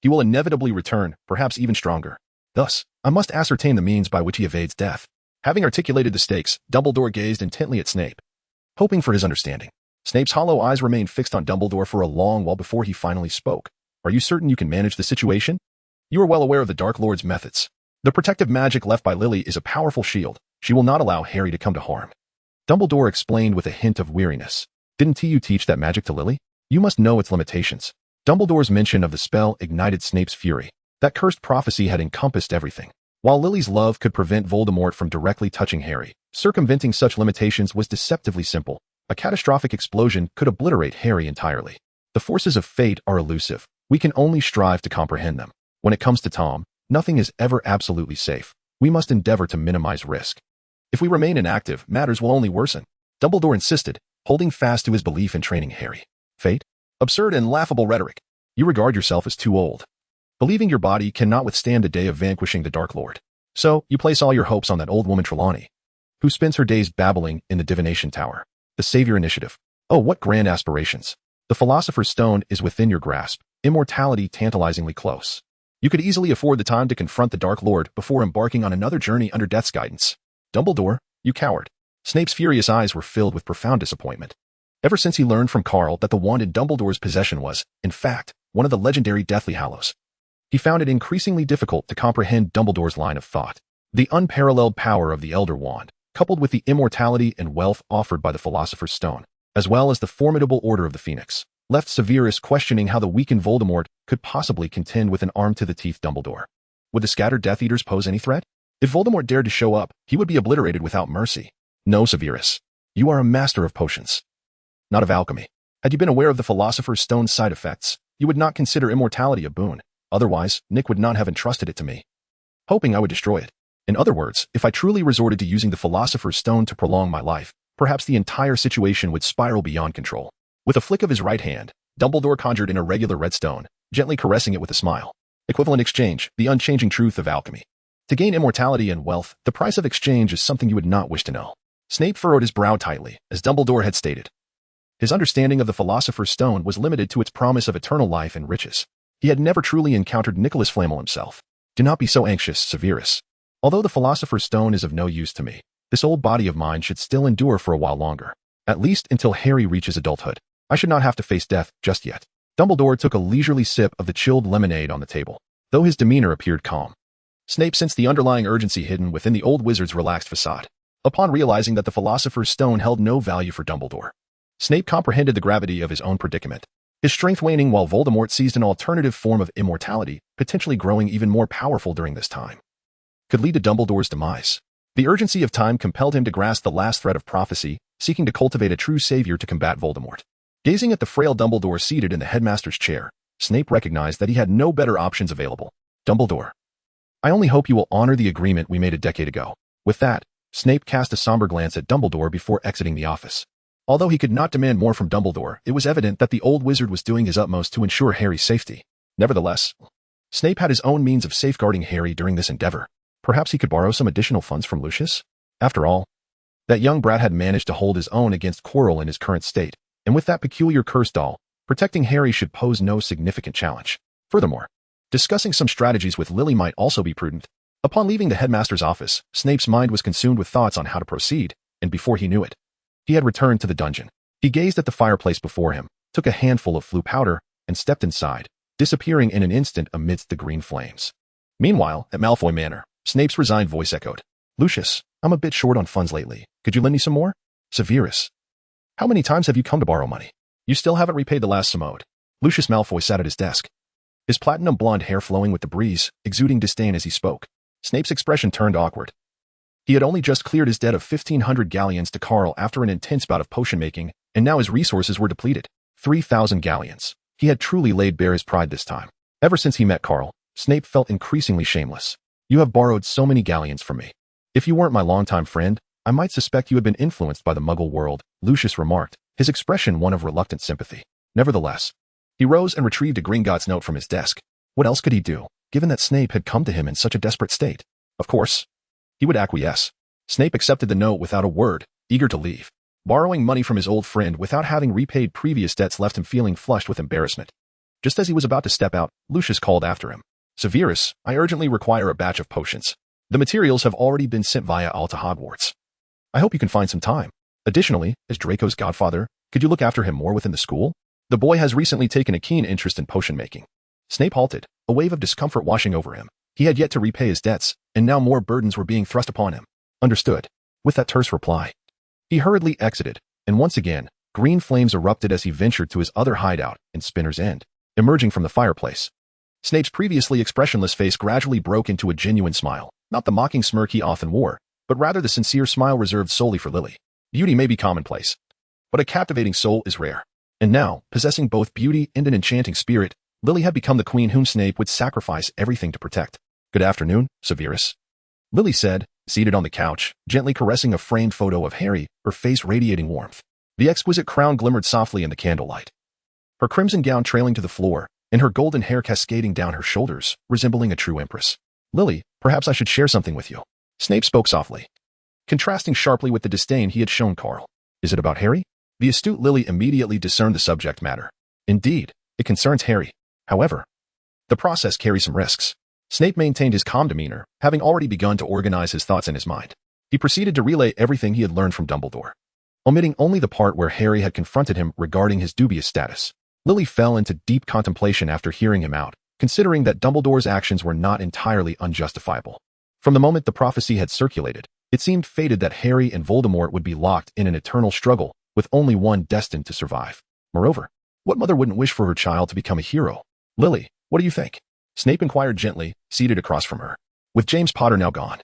he will inevitably return, perhaps even stronger. Thus, I must ascertain the means by which he evades death. Having articulated the stakes, Dumbledore gazed intently at Snape, hoping for his understanding. Snape's hollow eyes remained fixed on Dumbledore for a long while before he finally spoke. Are you certain you can manage the situation? You are well aware of the Dark Lord's methods. The protective magic left by Lily is a powerful shield. She will not allow Harry to come to harm. Dumbledore explained with a hint of weariness. Didn't you teach that magic to Lily? You must know its limitations. Dumbledore's mention of the spell ignited Snape's fury. That cursed prophecy had encompassed everything. While Lily's love could prevent Voldemort from directly touching Harry, circumventing such limitations was deceptively simple. A catastrophic explosion could obliterate Harry entirely. The forces of fate are elusive. We can only strive to comprehend them. When it comes to Tom, nothing is ever absolutely safe. We must endeavor to minimize risk. If we remain inactive, matters will only worsen. Dumbledore insisted, holding fast to his belief in training Harry. Fate? Absurd and laughable rhetoric. You regard yourself as too old, believing your body cannot withstand a day of vanquishing the Dark Lord. So, you place all your hopes on that old woman Trelawney, who spends her days babbling in the divination tower. The Savior Initiative. Oh, what grand aspirations. The Philosopher's Stone is within your grasp, immortality tantalizingly close. You could easily afford the time to confront the Dark Lord before embarking on another journey under Death's guidance. Dumbledore, you coward. Snape's furious eyes were filled with profound disappointment. Ever since he learned from Carl that the wand in Dumbledore's possession was, in fact, one of the legendary Deathly Hallows, he found it increasingly difficult to comprehend Dumbledore's line of thought. The unparalleled power of the Elder Wand, coupled with the immortality and wealth offered by the Philosopher's Stone, as well as the formidable Order of the Phoenix, left Severus questioning how the weakened Voldemort could possibly contend with an armed-to-the-teeth Dumbledore. Would the scattered Death Eaters pose any threat? If Voldemort dared to show up, he would be obliterated without mercy. No, Severus. You are a master of potions, not of alchemy. Had you been aware of the Philosopher's Stone's side effects, you would not consider immortality a boon. Otherwise, Nick would not have entrusted it to me, hoping I would destroy it. In other words, if I truly resorted to using the Philosopher's Stone to prolong my life, perhaps the entire situation would spiral beyond control. With a flick of his right hand, Dumbledore conjured an irregular red stone, gently caressing it with a smile. Equivalent exchange, the unchanging truth of alchemy. To gain immortality and wealth, the price of exchange is something you would not wish to know. Snape furrowed his brow tightly, as Dumbledore had stated. His understanding of the Philosopher's Stone was limited to its promise of eternal life and riches. He had never truly encountered Nicholas Flamel himself. Do not be so anxious, Severus. Although the Philosopher's Stone is of no use to me, this old body of mine should still endure for a while longer. At least until Harry reaches adulthood. I should not have to face death just yet. Dumbledore took a leisurely sip of the chilled lemonade on the table, though his demeanor appeared calm. Snape sensed the underlying urgency hidden within the old wizard's relaxed facade. Upon realizing that the Philosopher's Stone held no value for Dumbledore, Snape comprehended the gravity of his own predicament. His strength waning while Voldemort seized an alternative form of immortality, potentially growing even more powerful during this time, could lead to Dumbledore's demise. The urgency of time compelled him to grasp the last thread of prophecy, seeking to cultivate a true savior to combat Voldemort. Gazing at the frail Dumbledore seated in the headmaster's chair, Snape recognized that he had no better options available. Dumbledore, I only hope you will honor the agreement we made a decade ago. With that, Snape cast a somber glance at Dumbledore before exiting the office. Although he could not demand more from Dumbledore, it was evident that the old wizard was doing his utmost to ensure Harry's safety. Nevertheless, Snape had his own means of safeguarding Harry during this endeavor. Perhaps he could borrow some additional funds from Lucius? After all, that young brat had managed to hold his own against Quirrell in his current state, and with that peculiar curse doll, protecting Harry should pose no significant challenge. Furthermore, discussing some strategies with Lily might also be prudent. Upon leaving the headmaster's office, Snape's mind was consumed with thoughts on how to proceed, and before he knew it, he had returned to the dungeon. He gazed at the fireplace before him, took a handful of flue powder, and stepped inside, disappearing in an instant amidst the green flames. Meanwhile, at Malfoy Manor, Snape's resigned voice echoed, Lucius, I'm a bit short on funds lately. Could you lend me some more? Severus, how many times have you come to borrow money? You still haven't repaid the last some owed. Lucius Malfoy sat at his desk, his platinum blonde hair flowing with the breeze, exuding disdain as he spoke. Snape's expression turned awkward. He had only just cleared his debt of 1,500 galleons to Carl after an intense bout of potion-making, and now his resources were depleted. 3,000 galleons. He had truly laid bare his pride this time. Ever since he met Carl, Snape felt increasingly shameless. You have borrowed so many galleons from me. If you weren't my longtime friend, I might suspect you had been influenced by the Muggle world, Lucius remarked, his expression one of reluctant sympathy. Nevertheless, he rose and retrieved a Gringotts note from his desk. What else could he do, given that Snape had come to him in such a desperate state? Of course, he would acquiesce. Snape accepted the note without a word, eager to leave. Borrowing money from his old friend without having repaid previous debts left him feeling flushed with embarrassment. Just as he was about to step out, Lucius called after him. Severus, I urgently require a batch of potions. The materials have already been sent via all to Hogwarts. I hope you can find some time. Additionally, as Draco's godfather, could you look after him more within the school? The boy has recently taken a keen interest in potion making. Snape halted, a wave of discomfort washing over him. He had yet to repay his debts, and now more burdens were being thrust upon him. Understood. With that terse reply, he hurriedly exited, and once again, green flames erupted as he ventured to his other hideout in Spinner's End. Emerging from the fireplace, Snape's previously expressionless face gradually broke into a genuine smile, not the mocking smirk he often wore, but rather the sincere smile reserved solely for Lily. Beauty may be commonplace, but a captivating soul is rare. And now, possessing both beauty and an enchanting spirit, Lily had become the queen whom Snape would sacrifice everything to protect. Good afternoon, Severus, Lily said, seated on the couch, gently caressing a framed photo of Harry, her face radiating warmth. The exquisite crown glimmered softly in the candlelight, her crimson gown trailing to the floor, and her golden hair cascading down her shoulders, resembling a true empress. Lily, perhaps I should share something with you. Snape spoke softly, contrasting sharply with the disdain he had shown Carl. Is it about Harry? The astute Lily immediately discerned the subject matter. Indeed, it concerns Harry. However, the process carries some risks. Snape maintained his calm demeanor, having already begun to organize his thoughts in his mind. He proceeded to relay everything he had learned from Dumbledore, omitting only the part where Harry had confronted him regarding his dubious status. Lily fell into deep contemplation after hearing him out, considering that Dumbledore's actions were not entirely unjustifiable. From the moment the prophecy had circulated, it seemed fated that Harry and Voldemort would be locked in an eternal struggle, with only one destined to survive. Moreover, what mother wouldn't wish for her child to become a hero? Lily, what do you think? Snape inquired gently, seated across from her. With James Potter now gone,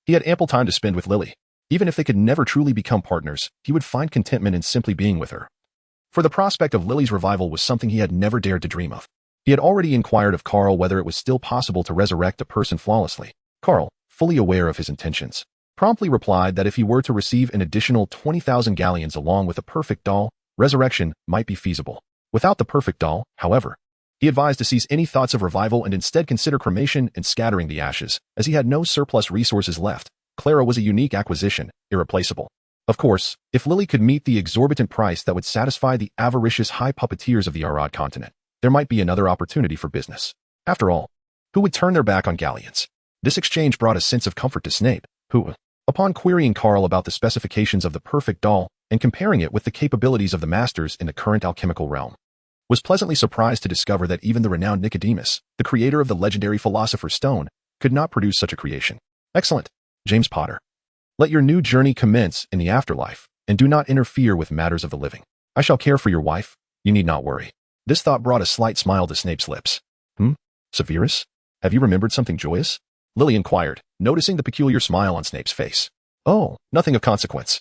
he had ample time to spend with Lily. Even if they could never truly become partners, he would find contentment in simply being with her. For the prospect of Lily's revival was something he had never dared to dream of. He had already inquired of Carl whether it was still possible to resurrect a person flawlessly. Carl, fully aware of his intentions, promptly replied that if he were to receive an additional 20,000 galleons along with a perfect doll, resurrection might be feasible. Without the perfect doll, however, he advised to cease any thoughts of revival and instead consider cremation and scattering the ashes, as he had no surplus resources left. Clara was a unique acquisition, irreplaceable. Of course, if Lily could meet the exorbitant price that would satisfy the avaricious high puppeteers of the Arad continent, there might be another opportunity for business. After all, who would turn their back on galleons? This exchange brought a sense of comfort to Snape, who, upon querying Carl about the specifications of the perfect doll and comparing it with the capabilities of the masters in the current alchemical realm, was pleasantly surprised to discover that even the renowned Nicodemus, the creator of the legendary Philosopher's Stone, could not produce such a creation. Excellent, James Potter, Let your new journey commence in the afterlife, and do not interfere with matters of the living. I shall care for your wife. You need not worry. This thought brought a slight smile to Snape's lips. Severus? Have you remembered something joyous? Lily inquired, noticing the peculiar smile on Snape's face. Oh, nothing of consequence.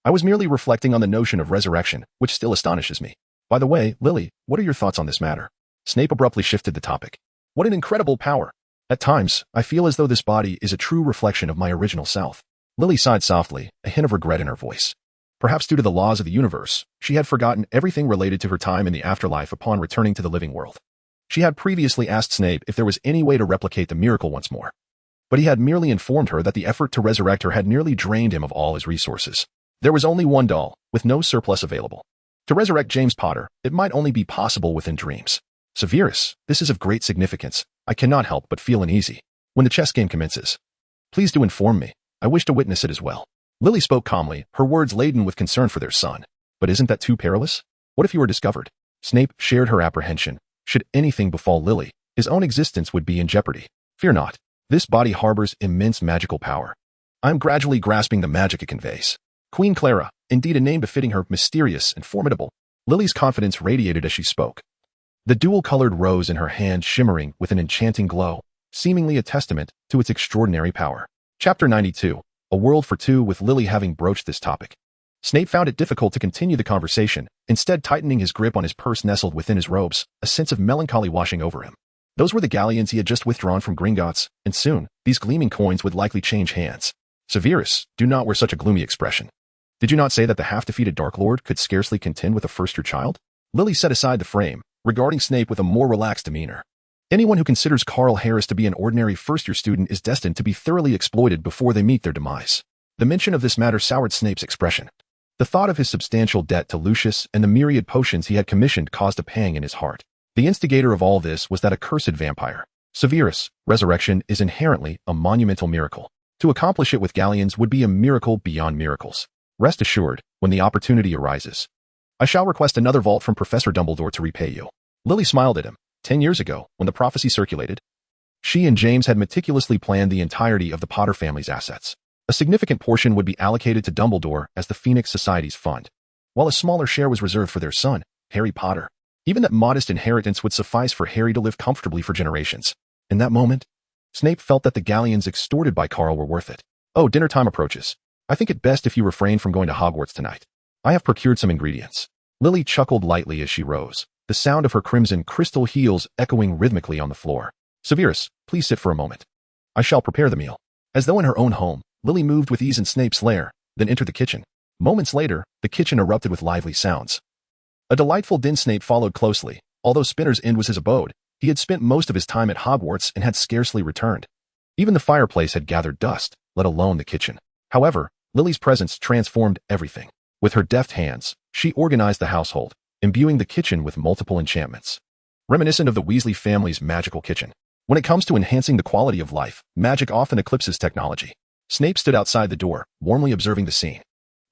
I was merely reflecting on the notion of resurrection, which still astonishes me. By the way, Lily, what are your thoughts on this matter? Snape abruptly shifted the topic. What an incredible power! At times, I feel as though this body is a true reflection of my original self. Lily sighed softly, a hint of regret in her voice. Perhaps due to the laws of the universe, she had forgotten everything related to her time in the afterlife upon returning to the living world. She had previously asked Snape if there was any way to replicate the miracle once more. But he had merely informed her that the effort to resurrect her had nearly drained him of all his resources. There was only one doll, with no surplus available. To resurrect James Potter, it might only be possible within dreams. Severus, this is of great significance. I cannot help but feel uneasy. When the chess game commences, please do inform me. I wish to witness it as well. Lily spoke calmly, her words laden with concern for their son. But isn't that too perilous? What if you were discovered? Snape shared her apprehension. Should anything befall Lily, his own existence would be in jeopardy. Fear not. This body harbors immense magical power. I am gradually grasping the magic it conveys. Queen Clara, indeed a name befitting her, mysterious and formidable. Lily's confidence radiated as she spoke. The dual-colored rose in her hand shimmering with an enchanting glow, seemingly a testament to its extraordinary power. Chapter 92. A World for Two. With Lily having broached this topic, Snape found it difficult to continue the conversation, instead tightening his grip on his purse nestled within his robes, a sense of melancholy washing over him. Those were the galleons he had just withdrawn from Gringotts, and soon, these gleaming coins would likely change hands. Severus, do not wear such a gloomy expression. Did you not say that the half-defeated Dark Lord could scarcely contend with a first-year child? Lily set aside the frame, regarding Snape with a more relaxed demeanor. Anyone who considers Carl Harris to be an ordinary first-year student is destined to be thoroughly exploited before they meet their demise. The mention of this matter soured Snape's expression. The thought of his substantial debt to Lucius and the myriad potions he had commissioned caused a pang in his heart. The instigator of all this was that accursed vampire. Severus, resurrection is inherently a monumental miracle. To accomplish it with galleons would be a miracle beyond miracles. Rest assured, when the opportunity arises, I shall request another vault from Professor Dumbledore to repay you. Lily smiled at him. 10 years ago, when the prophecy circulated, she and James had meticulously planned the entirety of the Potter family's assets. A significant portion would be allocated to Dumbledore as the Phoenix Society's fund, while a smaller share was reserved for their son, Harry Potter. Even that modest inheritance would suffice for Harry to live comfortably for generations. In that moment, Snape felt that the galleons extorted by Carl were worth it. Oh, dinner time approaches. I think it best if you refrain from going to Hogwarts tonight. I have procured some ingredients. Lily chuckled lightly as she rose, the sound of her crimson crystal heels echoing rhythmically on the floor. Severus, please sit for a moment. I shall prepare the meal. As though in her own home, Lily moved with ease in Snape's lair, then entered the kitchen. Moments later, the kitchen erupted with lively sounds. A delightful din. Snape followed closely. Although Spinner's End was his abode, he had spent most of his time at Hogwarts and had scarcely returned. Even the fireplace had gathered dust, let alone the kitchen. However, Lily's presence transformed everything. With her deft hands, she organized the household, imbuing the kitchen with multiple enchantments, reminiscent of the Weasley family's magical kitchen. When it comes to enhancing the quality of life, magic often eclipses technology. Snape stood outside the door, warmly observing the scene.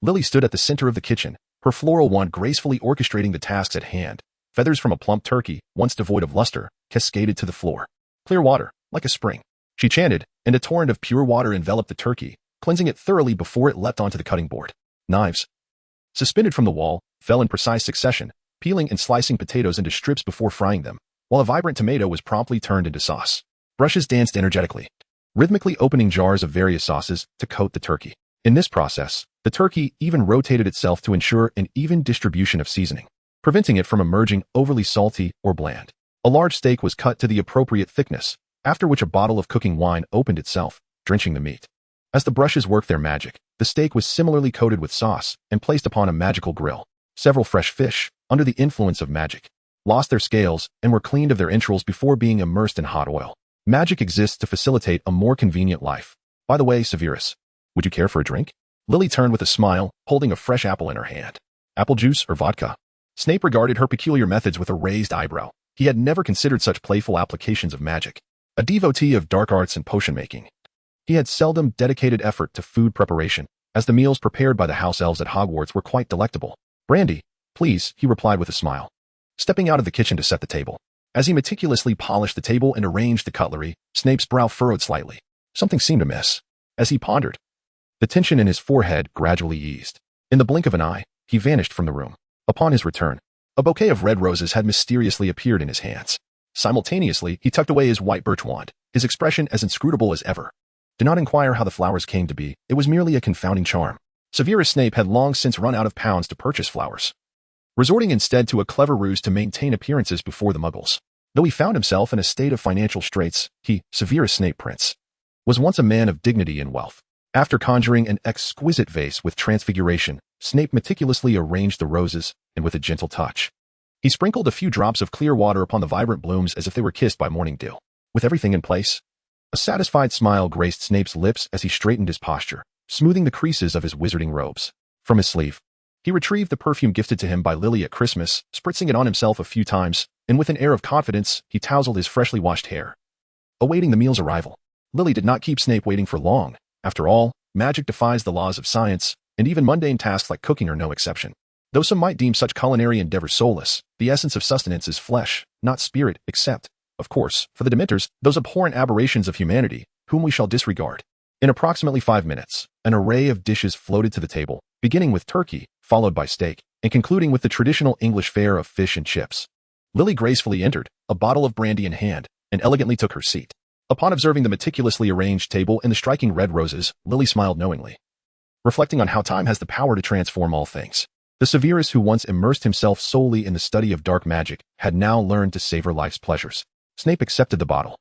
Lily stood at the center of the kitchen, her floral wand gracefully orchestrating the tasks at hand. Feathers from a plump turkey, once devoid of luster, cascaded to the floor. Clear water, like a spring. She chanted, and a torrent of pure water enveloped the turkey, cleansing it thoroughly before it leapt onto the cutting board. Knives, suspended from the wall, fell in precise succession, peeling and slicing potatoes into strips before frying them, while a vibrant tomato was promptly turned into sauce. Brushes danced energetically, rhythmically opening jars of various sauces to coat the turkey. In this process, the turkey even rotated itself to ensure an even distribution of seasoning, preventing it from emerging overly salty or bland. A large steak was cut to the appropriate thickness, after which a bottle of cooking wine opened itself, drenching the meat. As the brushes worked their magic, the steak was similarly coated with sauce and placed upon a magical grill. Several fresh fish, under the influence of magic, lost their scales and were cleaned of their entrails before being immersed in hot oil. Magic exists to facilitate a more convenient life. By the way, Severus, would you care for a drink? Lily turned with a smile, holding a fresh apple in her hand. Apple juice or vodka? Snape regarded her peculiar methods with a raised eyebrow. He had never considered such playful applications of magic. A devotee of dark arts and potion-making, he had seldom dedicated effort to food preparation, as the meals prepared by the house elves at Hogwarts were quite delectable. Brandy, please, he replied with a smile, stepping out of the kitchen to set the table. As he meticulously polished the table and arranged the cutlery, Snape's brow furrowed slightly. Something seemed amiss. As he pondered, The tension in his forehead gradually eased. In the blink of an eye, he vanished from the room. Upon his return, a bouquet of red roses had mysteriously appeared in his hands. Simultaneously, he tucked away his white birch wand, his expression as inscrutable as ever. Do not inquire how the flowers came to be, it was merely a confounding charm. Severus Snape had long since run out of pounds to purchase flowers, resorting instead to a clever ruse to maintain appearances before the Muggles. Though he found himself in a state of financial straits, he, Severus Snape Prince, was once a man of dignity and wealth. After conjuring an exquisite vase with transfiguration, Snape meticulously arranged the roses, and with a gentle touch, he sprinkled a few drops of clear water upon the vibrant blooms as if they were kissed by morning dew. With everything in place, a satisfied smile graced Snape's lips as he straightened his posture, smoothing the creases of his wizarding robes. From his sleeve, he retrieved the perfume gifted to him by Lily at Christmas, spritzing it on himself a few times, and with an air of confidence, he tousled his freshly washed hair. Awaiting the meal's arrival, Lily did not keep Snape waiting for long. After all, magic defies the laws of science, and even mundane tasks like cooking are no exception. Though some might deem such culinary endeavors soulless, the essence of sustenance is flesh, not spirit, except, of course, for the Dementors, those abhorrent aberrations of humanity, whom we shall disregard. In approximately 5 minutes, an array of dishes floated to the table, beginning with turkey, followed by steak, and concluding with the traditional English fare of fish and chips. Lily gracefully entered, a bottle of brandy in hand, and elegantly took her seat. Upon observing the meticulously arranged table and the striking red roses, Lily smiled knowingly, reflecting on how time has the power to transform all things. The Severus who once immersed himself solely in the study of dark magic had now learned to savor life's pleasures. Snape accepted the bottle,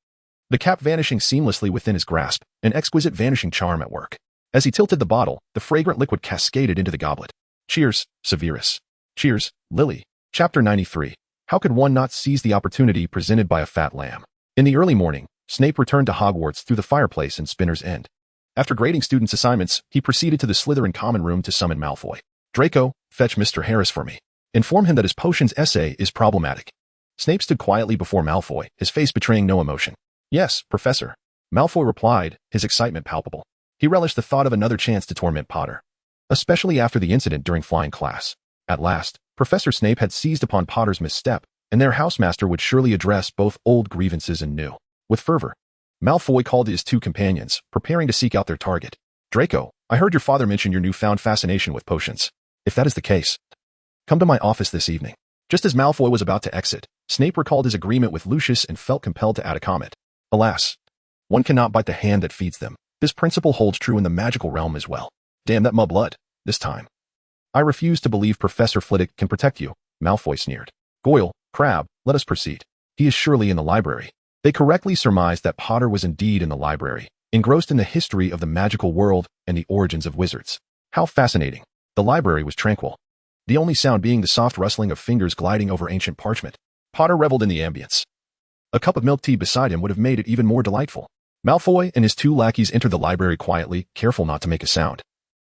the cap vanishing seamlessly within his grasp, an exquisite vanishing charm at work. As he tilted the bottle, the fragrant liquid cascaded into the goblet. Cheers, Severus. Cheers, Lily. Chapter 93. How could one not seize the opportunity presented by a fat lamb? In the early morning, Snape returned to Hogwarts through the fireplace in Spinner's End. After grading students' assignments, he proceeded to the Slytherin common room to summon Malfoy. Draco, fetch Mr. Harris for me. Inform him that his potions essay is problematic. Snape stood quietly before Malfoy, his face betraying no emotion. Yes, Professor. Malfoy replied, his excitement palpable. He relished the thought of another chance to torment Potter, especially after the incident during flying class. At last, Professor Snape had seized upon Potter's misstep, and their housemaster would surely address both old grievances and new. With fervor, Malfoy called his two companions, preparing to seek out their target. Draco, I heard your father mention your newfound fascination with potions. If that is the case, come to my office this evening. Just as Malfoy was about to exit, Snape recalled his agreement with Lucius and felt compelled to add a comment. Alas, one cannot bite the hand that feeds them. This principle holds true in the magical realm as well. Damn that mud-blood, this time. I refuse to believe Professor Flitwick can protect you, Malfoy sneered. Goyle, Crabbe, let us proceed. He is surely in the library. They correctly surmised that Potter was indeed in the library, engrossed in the history of the magical world and the origins of wizards. How fascinating. The library was tranquil, the only sound being the soft rustling of fingers gliding over ancient parchment. Potter reveled in the ambience. A cup of milk tea beside him would have made it even more delightful. Malfoy and his two lackeys entered the library quietly, careful not to make a sound,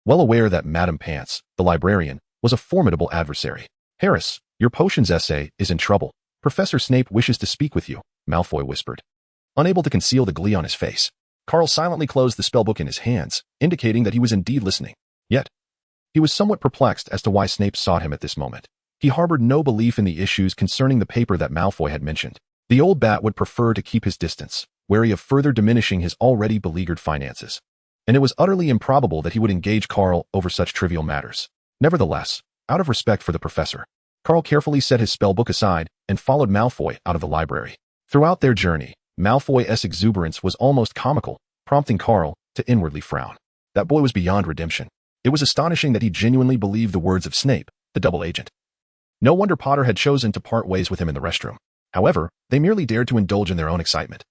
well aware that Madame Pants, the librarian, was a formidable adversary. Harris, your potions essay is in trouble. Professor Snape wishes to speak with you, Malfoy whispered, unable to conceal the glee on his face. Carl silently closed the spellbook in his hands, indicating that he was indeed listening. Yet, he was somewhat perplexed as to why Snape sought him at this moment. He harbored no belief in the issues concerning the paper that Malfoy had mentioned. The old bat would prefer to keep his distance, wary of further diminishing his already beleaguered finances. And it was utterly improbable that he would engage Carl over such trivial matters. Nevertheless, out of respect for the professor, Carl carefully set his spellbook aside and followed Malfoy out of the library. Throughout their journey, Malfoy's exuberance was almost comical, prompting Carl to inwardly frown. That boy was beyond redemption. It was astonishing that he genuinely believed the words of Snape, the double agent. No wonder Potter had chosen to part ways with him in the restroom. However, they merely dared to indulge in their own excitement.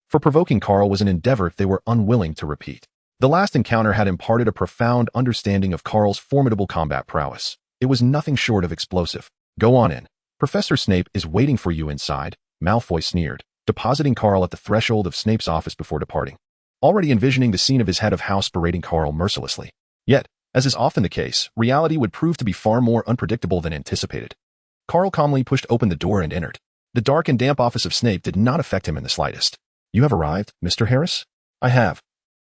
For provoking Carl was an endeavor they were unwilling to repeat. The last encounter had imparted a profound understanding of Carl's formidable combat prowess. It was nothing short of explosive. Go on in. Professor Snape is waiting for you inside, Malfoy sneered, depositing Carl at the threshold of Snape's office before departing, already envisioning the scene of his head of house berating Carl mercilessly. Yet, as is often the case, reality would prove to be far more unpredictable than anticipated. Carl calmly pushed open the door and entered. The dark and damp office of Snape did not affect him in the slightest. You have arrived, Mr. Harris? I have.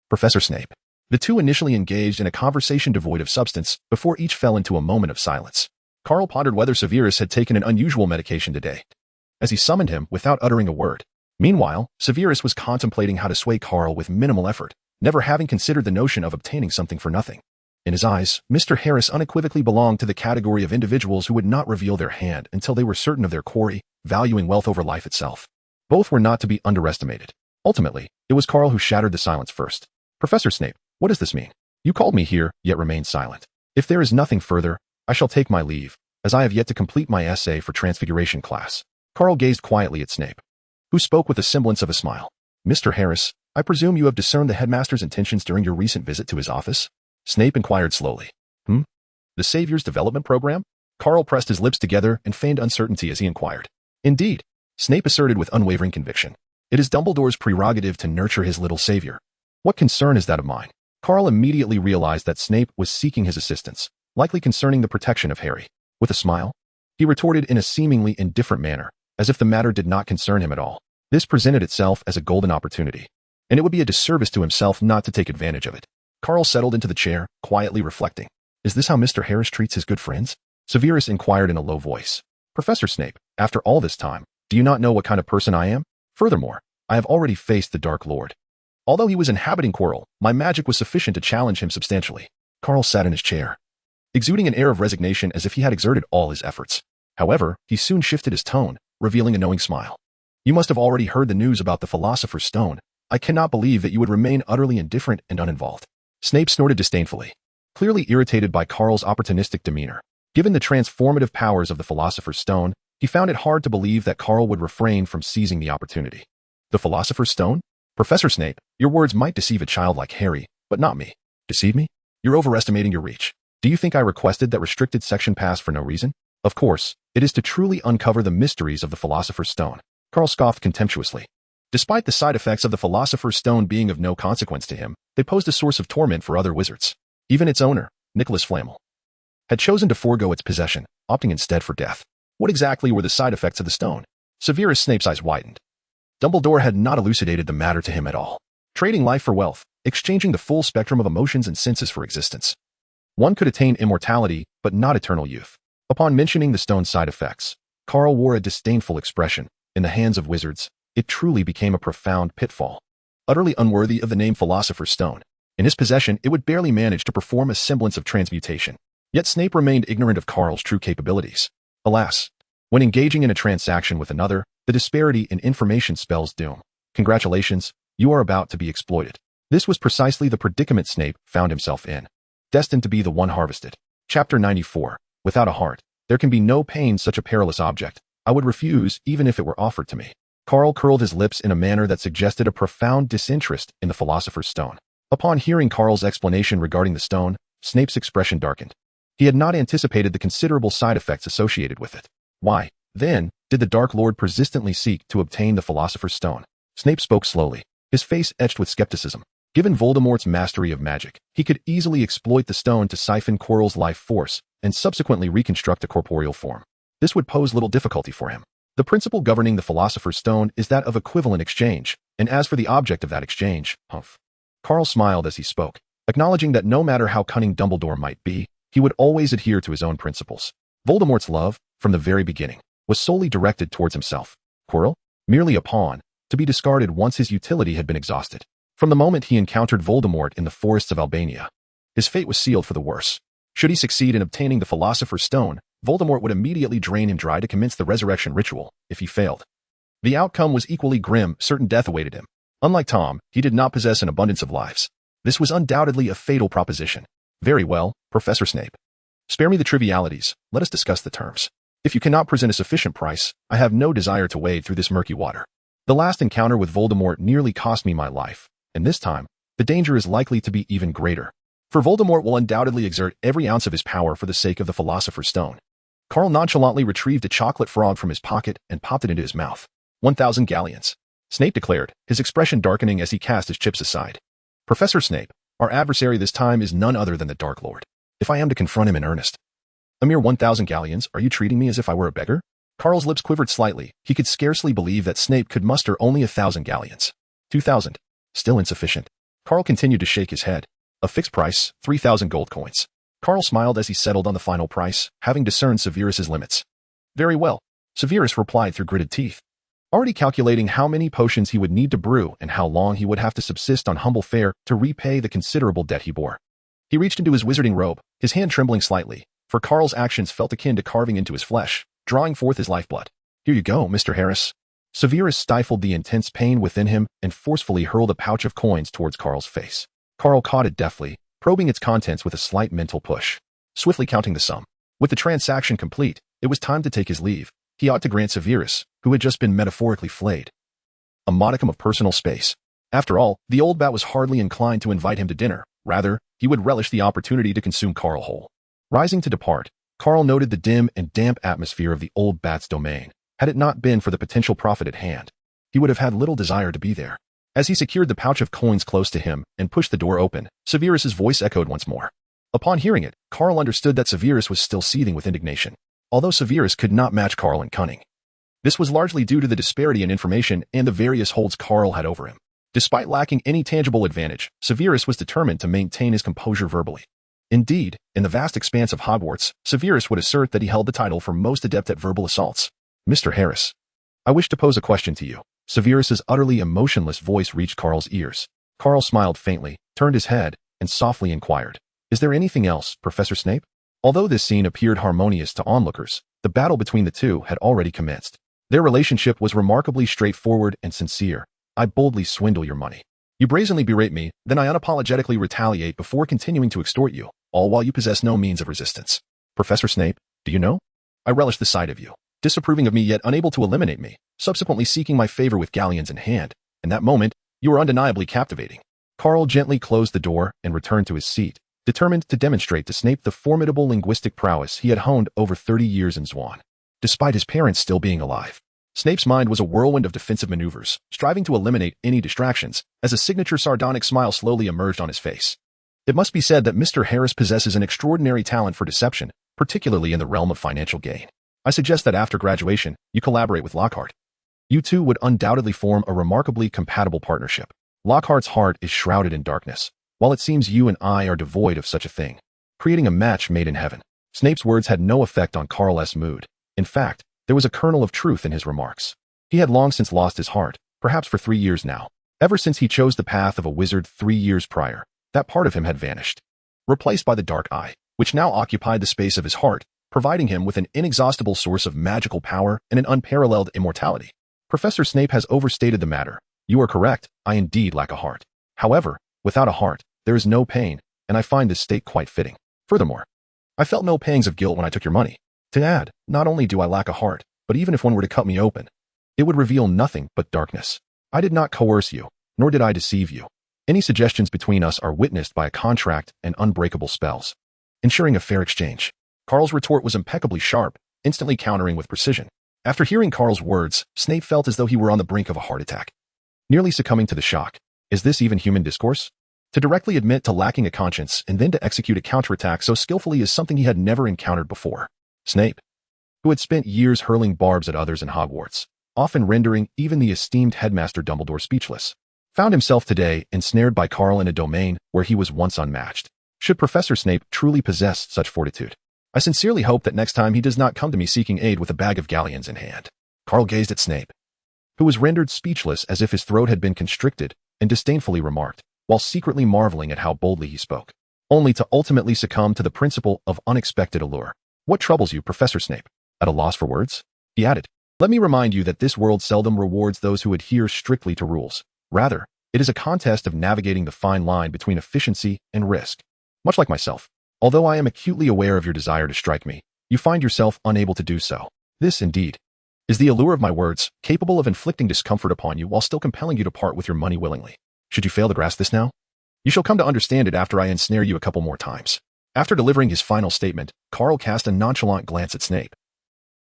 Professor Snape. The two initially engaged in a conversation devoid of substance before each fell into a moment of silence. Carl pondered whether Severus had taken an unusual medication today, as he summoned him without uttering a word. Meanwhile, Severus was contemplating how to sway Carl with minimal effort. never having considered the notion of obtaining something for nothing. In his eyes, Mr. Harris unequivocally belonged to the category of individuals who would not reveal their hand until they were certain of their quarry, valuing wealth over life itself. Both were not to be underestimated. Ultimately, it was Carl who shattered the silence first. Professor Snape, what does this mean? You called me here, yet remained silent. If there is nothing further, I shall take my leave, as I have yet to complete my essay for Transfiguration class. Carl gazed quietly at Snape, who spoke with a semblance of a smile. Mr. Harris, I presume you have discerned the headmaster's intentions during your recent visit to his office? Snape inquired slowly. The Savior's Development Program? Carl pressed his lips together and feigned uncertainty as he inquired. Indeed, Snape asserted with unwavering conviction. It is Dumbledore's prerogative to nurture his little savior. What concern is that of mine? Carl immediately realized that Snape was seeking his assistance, likely concerning the protection of Harry. With a smile, he retorted in a seemingly indifferent manner, as if the matter did not concern him at all. This presented itself as a golden opportunity, and it would be a disservice to himself not to take advantage of it. Carl settled into the chair, quietly reflecting. Is this how Mr. Harris treats his good friends? Severus inquired in a low voice. Professor Snape, after all this time, do you not know what kind of person I am? Furthermore, I have already faced the Dark Lord. Although he was inhabiting Quirrell, my magic was sufficient to challenge him substantially. Carl sat in his chair, exuding an air of resignation as if he had exerted all his efforts. However, he soon shifted his tone, revealing a knowing smile. You must have already heard the news about the Philosopher's Stone. I cannot believe that you would remain utterly indifferent and uninvolved. Snape snorted disdainfully, clearly irritated by Carl's opportunistic demeanor. Given the transformative powers of the Philosopher's Stone, he found it hard to believe that Carl would refrain from seizing the opportunity. The Philosopher's Stone? Professor Snape, your words might deceive a child like Harry, but not me. Deceive me? You're overestimating your reach. Do you think I requested that restricted section pass for no reason? Of course, it is to truly uncover the mysteries of the Philosopher's Stone. Carl scoffed contemptuously. Despite the side effects of the Philosopher's Stone being of no consequence to him, they posed a source of torment for other wizards. Even its owner, Nicholas Flamel, had chosen to forego its possession, opting instead for death. What exactly were the side effects of the stone? Severus Snape's eyes widened. Dumbledore had not elucidated the matter to him at all. Trading life for wealth, exchanging the full spectrum of emotions and senses for existence. One could attain immortality, but not eternal youth. Upon mentioning the stone's side effects, Carl wore a disdainful expression. In the hands of wizards, it truly became a profound pitfall, utterly unworthy of the name Philosopher's Stone. In his possession, it would barely manage to perform a semblance of transmutation. Yet Snape remained ignorant of Carl's true capabilities. Alas, when engaging in a transaction with another, the disparity in information spells doom. Congratulations, you are about to be exploited. This was precisely the predicament Snape found himself in, destined to be the one harvested. Chapter 94. Without a heart, there can be no pain such a perilous object. I would refuse even if it were offered to me. Carl curled his lips in a manner that suggested a profound disinterest in the Philosopher's Stone. Upon hearing Carl's explanation regarding the stone, Snape's expression darkened. He had not anticipated the considerable side effects associated with it. Why, then, did the Dark Lord persistently seek to obtain the Philosopher's Stone? Snape spoke slowly, his face etched with skepticism. Given Voldemort's mastery of magic, he could easily exploit the stone to siphon Quirrell's life force and subsequently reconstruct a corporeal form. This would pose little difficulty for him. The principle governing the Philosopher's Stone is that of equivalent exchange, and as for the object of that exchange, Carl smiled as he spoke, acknowledging that no matter how cunning Dumbledore might be, he would always adhere to his own principles. Voldemort's love, from the very beginning, was solely directed towards himself. Quirrell? Merely a pawn, to be discarded once his utility had been exhausted. From the moment he encountered Voldemort in the forests of Albania, his fate was sealed for the worse. Should he succeed in obtaining the Philosopher's Stone, Voldemort would immediately drain him dry to commence the resurrection ritual. If he failed, the outcome was equally grim. Certain death awaited him. Unlike Tom, he did not possess an abundance of lives. This was undoubtedly a fatal proposition. Very well, Professor Snape. Spare me the trivialities. Let us discuss the terms. If you cannot present a sufficient price, I have no desire to wade through this murky water. The last encounter with Voldemort nearly cost me my life, and this time, the danger is likely to be even greater. For Voldemort will undoubtedly exert every ounce of his power for the sake of the Philosopher's Stone. Carl nonchalantly retrieved a chocolate frog from his pocket and popped it into his mouth. 1,000 galleons, Snape declared, his expression darkening as he cast his chips aside. Professor Snape, our adversary this time is none other than the Dark Lord. If I am to confront him in earnest. A mere 1,000 galleons, are you treating me as if I were a beggar? Carl's lips quivered slightly. He could scarcely believe that Snape could muster only 1,000 galleons. 2,000. Still insufficient. Carl continued to shake his head. A fixed price, 3,000 gold coins. Carl smiled as he settled on the final price, having discerned Severus's limits. Very well, Severus replied through gritted teeth. already calculating how many potions he would need to brew and how long he would have to subsist on humble fare to repay the considerable debt he bore. He reached into his wizarding robe, his hand trembling slightly, for Carl's actions felt akin to carving into his flesh, drawing forth his lifeblood. "Here you go, Mr. Harris." Severus stifled the intense pain within him and forcefully hurled a pouch of coins towards Carl's face. Carl caught it deftly, probing its contents with a slight mental push, swiftly counting the sum. With the transaction complete, it was time to take his leave. He ought to grant Severus, who had just been metaphorically flayed, a modicum of personal space. After all, the old bat was hardly inclined to invite him to dinner. Rather, he would relish the opportunity to consume Carl whole. Rising to depart, Carl noted the dim and damp atmosphere of the old bat's domain. Had it not been for the potential profit at hand, he would have had little desire to be there. As he secured the pouch of coins close to him and pushed the door open, Severus's voice echoed once more. Upon hearing it, Carl understood that Severus was still seething with indignation, although Severus could not match Carl in cunning. This was largely due to the disparity in information and the various holds Carl had over him. Despite lacking any tangible advantage, Severus was determined to maintain his composure verbally. Indeed, in the vast expanse of Hogwarts, Severus would assert that he held the title for most adept at verbal assaults. "Mr. Harris, I wish to pose a question to you." Severus's utterly emotionless voice reached Carl's ears. Carl smiled faintly, turned his head, and softly inquired, "Is there anything else, Professor Snape?" Although this scene appeared harmonious to onlookers, the battle between the two had already commenced. Their relationship was remarkably straightforward and sincere. "I boldly swindle your money. You brazenly berate me, then I unapologetically retaliate before continuing to extort you, all while you possess no means of resistance. Professor Snape, do you know? I relish the sight of you, disapproving of me yet unable to eliminate me, subsequently seeking my favor with galleons in hand. In that moment, you are undeniably captivating." Carl gently closed the door and returned to his seat, determined to demonstrate to Snape the formidable linguistic prowess he had honed over 30 years in Zwan. Despite his parents still being alive, Snape's mind was a whirlwind of defensive maneuvers, striving to eliminate any distractions, as a signature sardonic smile slowly emerged on his face. It must be said that Mr. Harris possesses an extraordinary talent for deception, particularly in the realm of financial gain. I suggest that after graduation, you collaborate with Lockhart. You two would undoubtedly form a remarkably compatible partnership. Lockhart's heart is shrouded in darkness, while it seems you and I are devoid of such a thing, creating a match made in heaven. Snape's words had no effect on Carl's mood. In fact, there was a kernel of truth in his remarks. He had long since lost his heart, perhaps for 3 years now. Ever since he chose the path of a wizard 3 years prior, that part of him had vanished, replaced by the dark eye, which now occupied the space of his heart, providing him with an inexhaustible source of magical power and an unparalleled immortality. Professor Snape has overstated the matter. You are correct, I indeed lack a heart. However, without a heart, there is no pain, and I find this state quite fitting. Furthermore, I felt no pangs of guilt when I took your money. To add, not only do I lack a heart, but even if one were to cut me open, it would reveal nothing but darkness. I did not coerce you, nor did I deceive you. Any suggestions between us are witnessed by a contract and unbreakable spells, ensuring a fair exchange. Carl's retort was impeccably sharp, instantly countering with precision. After hearing Carl's words, Snape felt as though he were on the brink of a heart attack, nearly succumbing to the shock. Is this even human discourse? To directly admit to lacking a conscience and then to execute a counterattack so skillfully is something he had never encountered before. Snape, who had spent years hurling barbs at others in Hogwarts, often rendering even the esteemed headmaster Dumbledore speechless, found himself today ensnared by Carl in a domain where he was once unmatched. Should Professor Snape truly possess such fortitude, I sincerely hope that next time he does not come to me seeking aid with a bag of galleons in hand. Carl gazed at Snape, who was rendered speechless as if his throat had been constricted, and disdainfully remarked, while secretly marveling at how boldly he spoke, only to ultimately succumb to the principle of unexpected allure. What troubles you, Professor Snape? At a loss for words? He added, let me remind you that this world seldom rewards those who adhere strictly to rules. Rather, it is a contest of navigating the fine line between efficiency and risk. Much like myself, although I am acutely aware of your desire to strike me, you find yourself unable to do so. This, indeed, is the allure of my words, capable of inflicting discomfort upon you while still compelling you to part with your money willingly. Should you fail to grasp this now, you shall come to understand it after I ensnare you a couple more times. After delivering his final statement, Carl cast a nonchalant glance at Snape,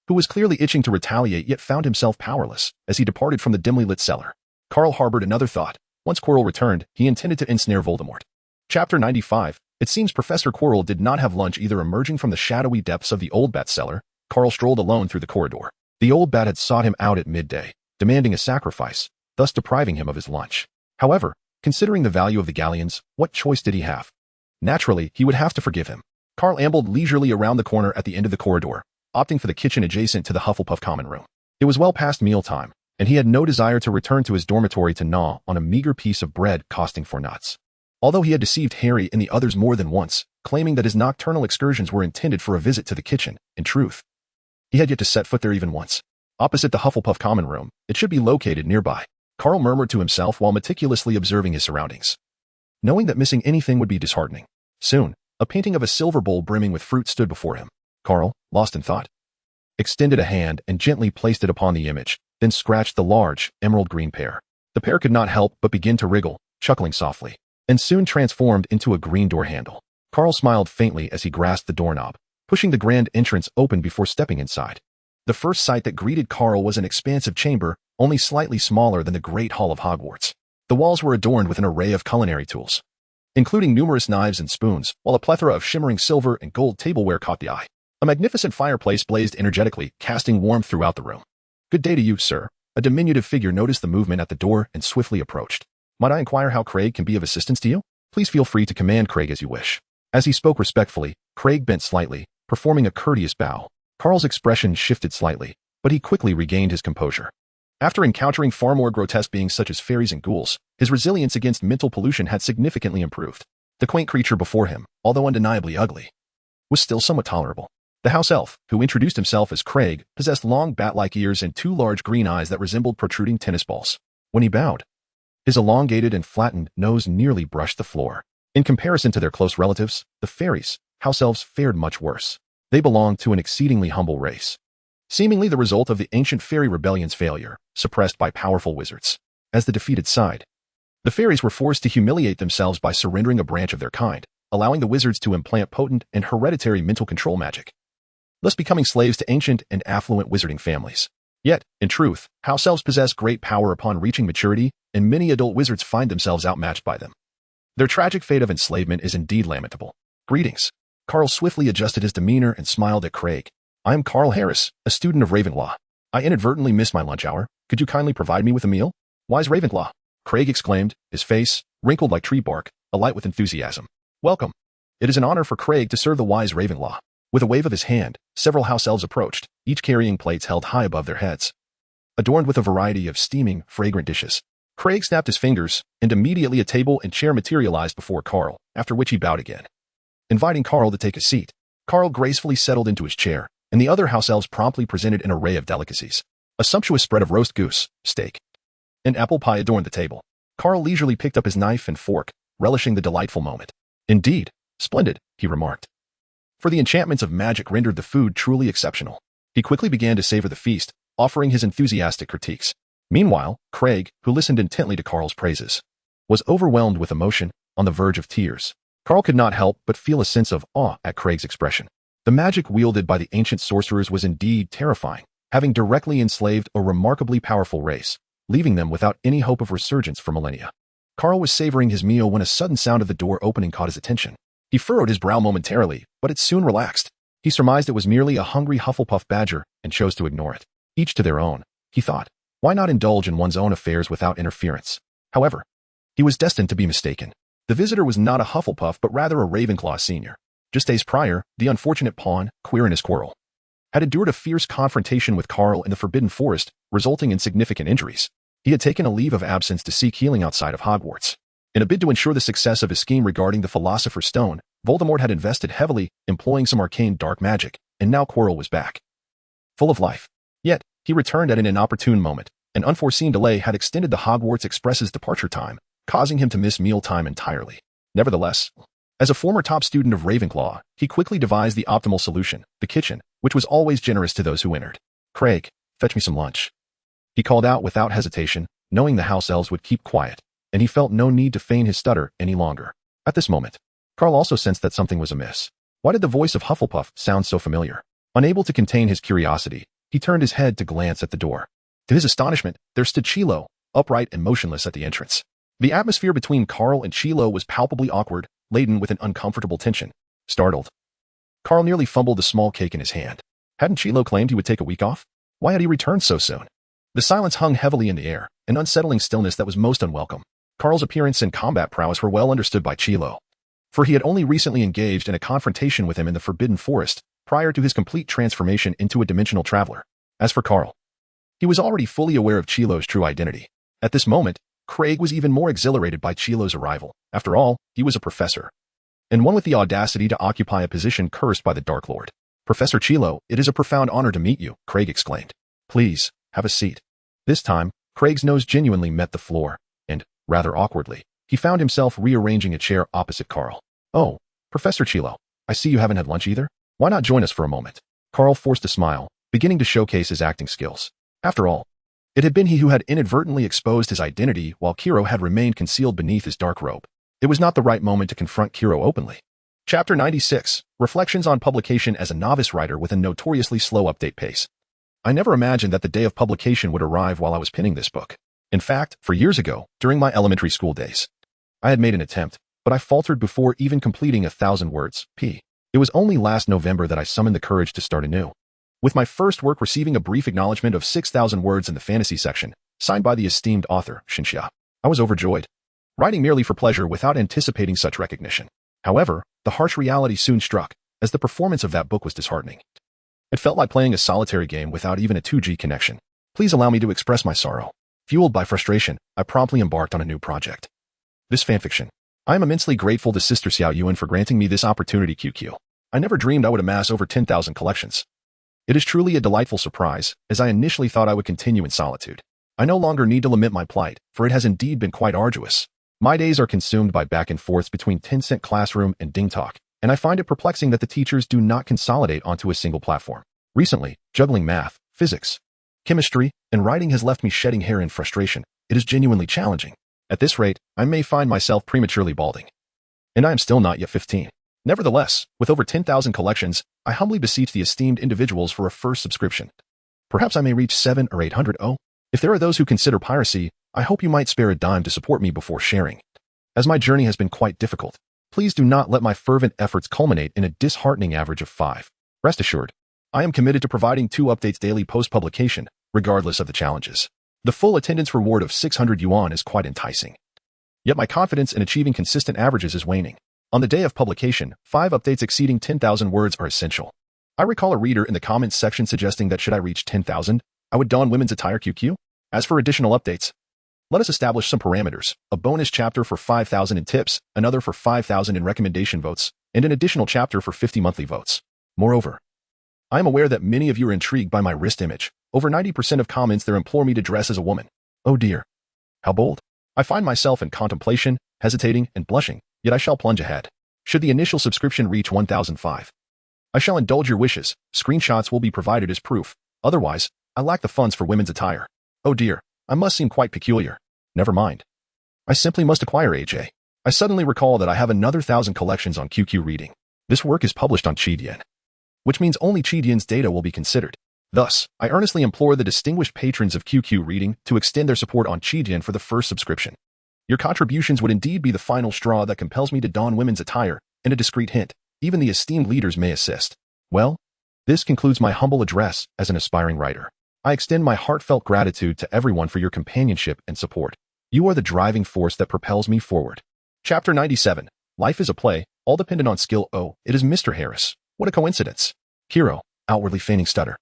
who was clearly itching to retaliate yet found himself powerless as he departed from the dimly lit cellar. Carl harbored another thought. Once Quirrell returned, he intended to ensnare Voldemort. Chapter 95. It seems Professor Quirrell did not have lunch either. Emerging from the shadowy depths of the old bat cellar, Carl strolled alone through the corridor. The old bat had sought him out at midday, demanding a sacrifice, thus depriving him of his lunch. However, considering the value of the galleons, what choice did he have? Naturally, he would have to forgive him. Carl ambled leisurely around the corner at the end of the corridor, opting for the kitchen adjacent to the Hufflepuff common room. It was well past mealtime, and he had no desire to return to his dormitory to gnaw on a meager piece of bread costing 4 nuts. Although he had deceived Harry and the others more than once, claiming that his nocturnal excursions were intended for a visit to the kitchen, in truth, he had yet to set foot there even once. Opposite the Hufflepuff common room, it should be located nearby, Carl murmured to himself while meticulously observing his surroundings, knowing that missing anything would be disheartening. Soon, a painting of a silver bowl brimming with fruit stood before him. Carl, lost in thought, extended a hand and gently placed it upon the image, then scratched the large, emerald green pear. The pear could not help but begin to wriggle, chuckling softly, and soon transformed into a green door handle. Carl smiled faintly as he grasped the doorknob, pushing the grand entrance open before stepping inside. The first sight that greeted Carl was an expansive chamber, only slightly smaller than the Great Hall of Hogwarts. The walls were adorned with an array of culinary tools, including numerous knives and spoons, while a plethora of shimmering silver and gold tableware caught the eye. A magnificent fireplace blazed energetically, casting warmth throughout the room. "Good day to you, sir." A diminutive figure noticed the movement at the door and swiftly approached. "Might I inquire how Craig can be of assistance to you? Please feel free to command Craig as you wish." As he spoke respectfully, Craig bent slightly, performing a courteous bow. Carl's expression shifted slightly, but he quickly regained his composure. After encountering far more grotesque beings such as fairies and ghouls, his resilience against mental pollution had significantly improved. The quaint creature before him, although undeniably ugly, was still somewhat tolerable. The house elf, who introduced himself as Craig, possessed long bat-like ears and 2 large green eyes that resembled protruding tennis balls. When he bowed, his elongated and flattened nose nearly brushed the floor. In comparison to their close relatives, the fairies, house elves, fared much worse. They belonged to an exceedingly humble race, seemingly the result of the ancient fairy rebellion's failure, suppressed by powerful wizards. As the defeated side, the fairies were forced to humiliate themselves by surrendering a branch of their kind, allowing the wizards to implant potent and hereditary mental control magic, thus becoming slaves to ancient and affluent wizarding families. Yet, in truth, house elves possess great power upon reaching maturity, and many adult wizards find themselves outmatched by them. Their tragic fate of enslavement is indeed lamentable. "Greetings." Carl swiftly adjusted his demeanor and smiled at Craig. "I am Carl Harris, a student of Ravenclaw. I inadvertently missed my lunch hour. Could you kindly provide me with a meal?" "Wise Ravenclaw," Craig exclaimed, his face, wrinkled like tree bark, alight with enthusiasm. "Welcome." It is an honor for Craig to serve the wise Ravenclaw. With a wave of his hand, several house elves approached, each carrying plates held high above their heads, adorned with a variety of steaming, fragrant dishes. Craig snapped his fingers, and immediately a table and chair materialized before Carl, after which he bowed again, inviting Carl to take a seat. Carl gracefully settled into his chair, and the other house elves promptly presented an array of delicacies. A sumptuous spread of roast goose, steak, and apple pie adorned the table. Carl leisurely picked up his knife and fork, relishing the delightful moment. "Indeed, splendid," he remarked, for the enchantments of magic rendered the food truly exceptional. He quickly began to savor the feast, offering his enthusiastic critiques. Meanwhile, Craig, who listened intently to Carl's praises, was overwhelmed with emotion, on the verge of tears. Carl could not help but feel a sense of awe at Craig's expression. The magic wielded by the ancient sorcerers was indeed terrifying, having directly enslaved a remarkably powerful race, leaving them without any hope of resurgence for millennia. Carl was savoring his meal when a sudden sound of the door opening caught his attention. He furrowed his brow momentarily, but it soon relaxed. He surmised it was merely a hungry Hufflepuff badger and chose to ignore it. Each to their own, he thought. Why not indulge in one's own affairs without interference? However, he was destined to be mistaken. The visitor was not a Hufflepuff but rather a Ravenclaw senior. Just days prior, the unfortunate pawn, Quirinus Quirrell, had endured a fierce confrontation with Carl in the Forbidden Forest, resulting in significant injuries. He had taken a leave of absence to seek healing outside of Hogwarts. In a bid to ensure the success of his scheme regarding the Philosopher's Stone, Voldemort had invested heavily, employing some arcane dark magic, and now Quirrell was back, full of life. Yet, he returned at an inopportune moment. An unforeseen delay had extended the Hogwarts Express's departure time, causing him to miss mealtime entirely. Nevertheless, as a former top student of Ravenclaw, he quickly devised the optimal solution, the kitchen, which was always generous to those who entered. "Craig, fetch me some lunch," he called out without hesitation, knowing the house elves would keep quiet, and he felt no need to feign his stutter any longer. At this moment, Carl also sensed that something was amiss. Why did the voice of Hufflepuff sound so familiar? Unable to contain his curiosity, he turned his head to glance at the door. To his astonishment, there stood Chilo, upright and motionless at the entrance. The atmosphere between Carl and Chilo was palpably awkward, laden with an uncomfortable tension. Startled, Carl nearly fumbled the small cake in his hand. Hadn't Chilo claimed he would take a week off? Why had he returned so soon? The silence hung heavily in the air, an unsettling stillness that was most unwelcome. Carl's appearance and combat prowess were well understood by Chilo, for he had only recently engaged in a confrontation with him in the Forbidden Forest, prior to his complete transformation into a dimensional traveler. As for Carl, He was already fully aware of Chilo's true identity. At this moment, Craig was even more exhilarated by Chilo's arrival. After all, he was a professor, and one with the audacity to occupy a position cursed by the Dark Lord. "Professor Chilo, it is a profound honor to meet you," Craig exclaimed. "Please, have a seat." This time, Craig's nose genuinely met the floor, and, rather awkwardly, he found himself rearranging a chair opposite Carl. "Oh, Professor Chilo, I see you haven't had lunch either. Why not join us for a moment?" Carl forced a smile, beginning to showcase his acting skills. After all, it had been he who had inadvertently exposed his identity while Kiro had remained concealed beneath his dark robe. It was not the right moment to confront Kiro openly. Chapter 96, Reflections on Publication as a Novice Writer with a Notoriously Slow Update Pace. I never imagined that the day of publication would arrive while I was penning this book. In fact, for years ago, during my elementary school days, I had made an attempt, but I faltered before even completing 1,000 words. It was only last November that I summoned the courage to start anew. With my first work receiving a brief acknowledgement of 6,000 words in the fantasy section, signed by the esteemed author, Shinxia, I was overjoyed, writing merely for pleasure without anticipating such recognition. However, the harsh reality soon struck, as the performance of that book was disheartening. It felt like playing a solitary game without even a 2G connection. Please allow me to express my sorrow. Fueled by frustration, I promptly embarked on a new project. This fanfiction. I am immensely grateful to Sister Xiao Yuan for granting me this opportunity. QQ. I never dreamed I would amass over 10,000 collections. It is truly a delightful surprise, as I initially thought I would continue in solitude. I no longer need to lament my plight, for it has indeed been quite arduous. My days are consumed by back and forths between Tencent Classroom and Ding Talk, and I find it perplexing that the teachers do not consolidate onto a single platform. Recently, juggling math, physics, chemistry, and writing has left me shedding hair in frustration. It is genuinely challenging. At this rate, I may find myself prematurely balding. And I am still not yet 15. Nevertheless, with over 10,000 collections, I humbly beseech the esteemed individuals for a first subscription. Perhaps I may reach 700 or 800. Oh, if there are those who consider piracy, I hope you might spare a dime to support me before sharing. As my journey has been quite difficult, please do not let my fervent efforts culminate in a disheartening average of 5. Rest assured, I am committed to providing 2 updates daily post-publication, regardless of the challenges. The full attendance reward of 600 yuan is quite enticing. Yet my confidence in achieving consistent averages is waning. On the day of publication, 5 updates exceeding 10,000 words are essential. I recall a reader in the comments section suggesting that should I reach 10,000, I would don women's attire. QQ. As for additional updates, let us establish some parameters: a bonus chapter for 5,000 in tips, another for 5,000 in recommendation votes, and an additional chapter for 50 monthly votes. Moreover, I am aware that many of you are intrigued by my wrist image. Over 90% of comments there implore me to dress as a woman. Oh dear. How bold. I find myself in contemplation, hesitating, and blushing, yet I shall plunge ahead. Should the initial subscription reach 1,005, I shall indulge your wishes. Screenshots will be provided as proof. Otherwise, I lack the funds for women's attire. Oh dear, I must seem quite peculiar. Never mind. I simply must acquire AJ. I suddenly recall that I have another 1,000 collections on QQ Reading. This work is published on Qidian, which means only Qidian's data will be considered. Thus, I earnestly implore the distinguished patrons of QQ Reading to extend their support on Qidian for the first subscription. Your contributions would indeed be the final straw that compels me to don women's attire, and a discreet hint, even the esteemed leaders may assist. Well, this concludes my humble address as an aspiring writer. I extend my heartfelt gratitude to everyone for your companionship and support. You are the driving force that propels me forward. Chapter 97. Life is a play, all dependent on skill. Oh, it is Mr. Harris. What a coincidence. Kiro, outwardly feigning stutter,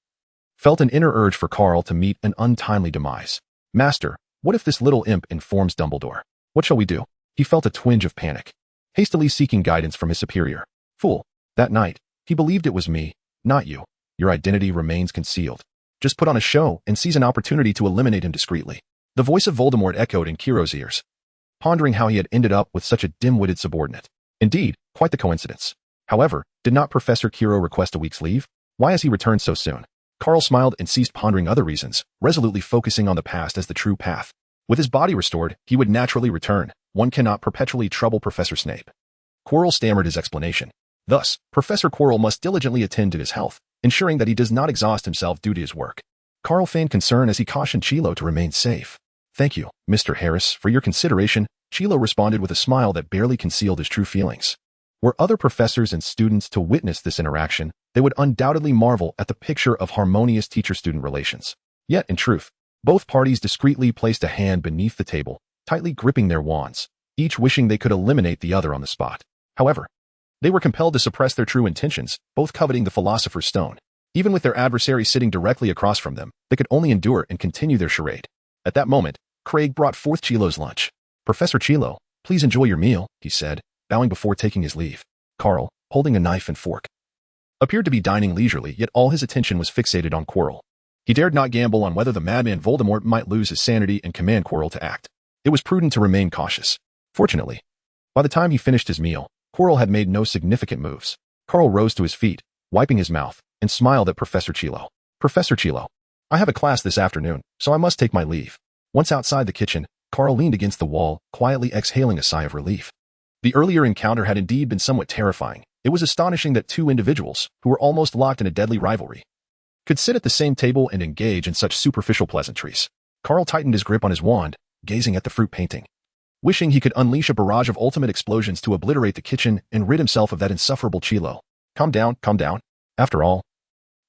felt an inner urge for Carl to meet an untimely demise. Master, what if this little imp informs Dumbledore? What shall we do? He felt a twinge of panic, hastily seeking guidance from his superior. Fool. That night, he believed it was me, not you. Your identity remains concealed. Just put on a show and seize an opportunity to eliminate him discreetly. The voice of Voldemort echoed in Kiro's ears, pondering how he had ended up with such a dim-witted subordinate. Indeed, quite the coincidence. However, did not Professor Kiro request a week's leave? Why has he returned so soon? Carl smiled and ceased pondering other reasons, resolutely focusing on the past as the true path. With his body restored, he would naturally return. One cannot perpetually trouble Professor Snape. Quirrell stammered his explanation. Thus, Professor Quirrell must diligently attend to his health, ensuring that he does not exhaust himself due to his work. Carl feigned concern as he cautioned Chilo to remain safe. Thank you, Mr. Harris, for your consideration. Chilo responded with a smile that barely concealed his true feelings. Were other professors and students to witness this interaction, they would undoubtedly marvel at the picture of harmonious teacher-student relations. Yet, in truth, both parties discreetly placed a hand beneath the table, tightly gripping their wands, each wishing they could eliminate the other on the spot. However, they were compelled to suppress their true intentions, both coveting the Philosopher's Stone. Even with their adversary sitting directly across from them, they could only endure and continue their charade. At that moment, Craig brought forth Chilo's lunch. "Professor Chilo, please enjoy your meal," he said, bowing before taking his leave. Carl, holding a knife and fork, appeared to be dining leisurely, yet all his attention was fixated on Quirrell. He dared not gamble on whether the madman Voldemort might lose his sanity and command Quirrell to act. It was prudent to remain cautious. Fortunately, by the time he finished his meal, Quirrell had made no significant moves. Carl rose to his feet, wiping his mouth, and smiled at Professor Chilo. "Professor Chilo, I have a class this afternoon, so I must take my leave." Once outside the kitchen, Carl leaned against the wall, quietly exhaling a sigh of relief. The earlier encounter had indeed been somewhat terrifying. It was astonishing that two individuals, who were almost locked in a deadly rivalry, could sit at the same table and engage in such superficial pleasantries. Carl tightened his grip on his wand, gazing at the fruit painting, wishing he could unleash a barrage of ultimate explosions to obliterate the kitchen and rid himself of that insufferable Chilo. Calm down, calm down. After all,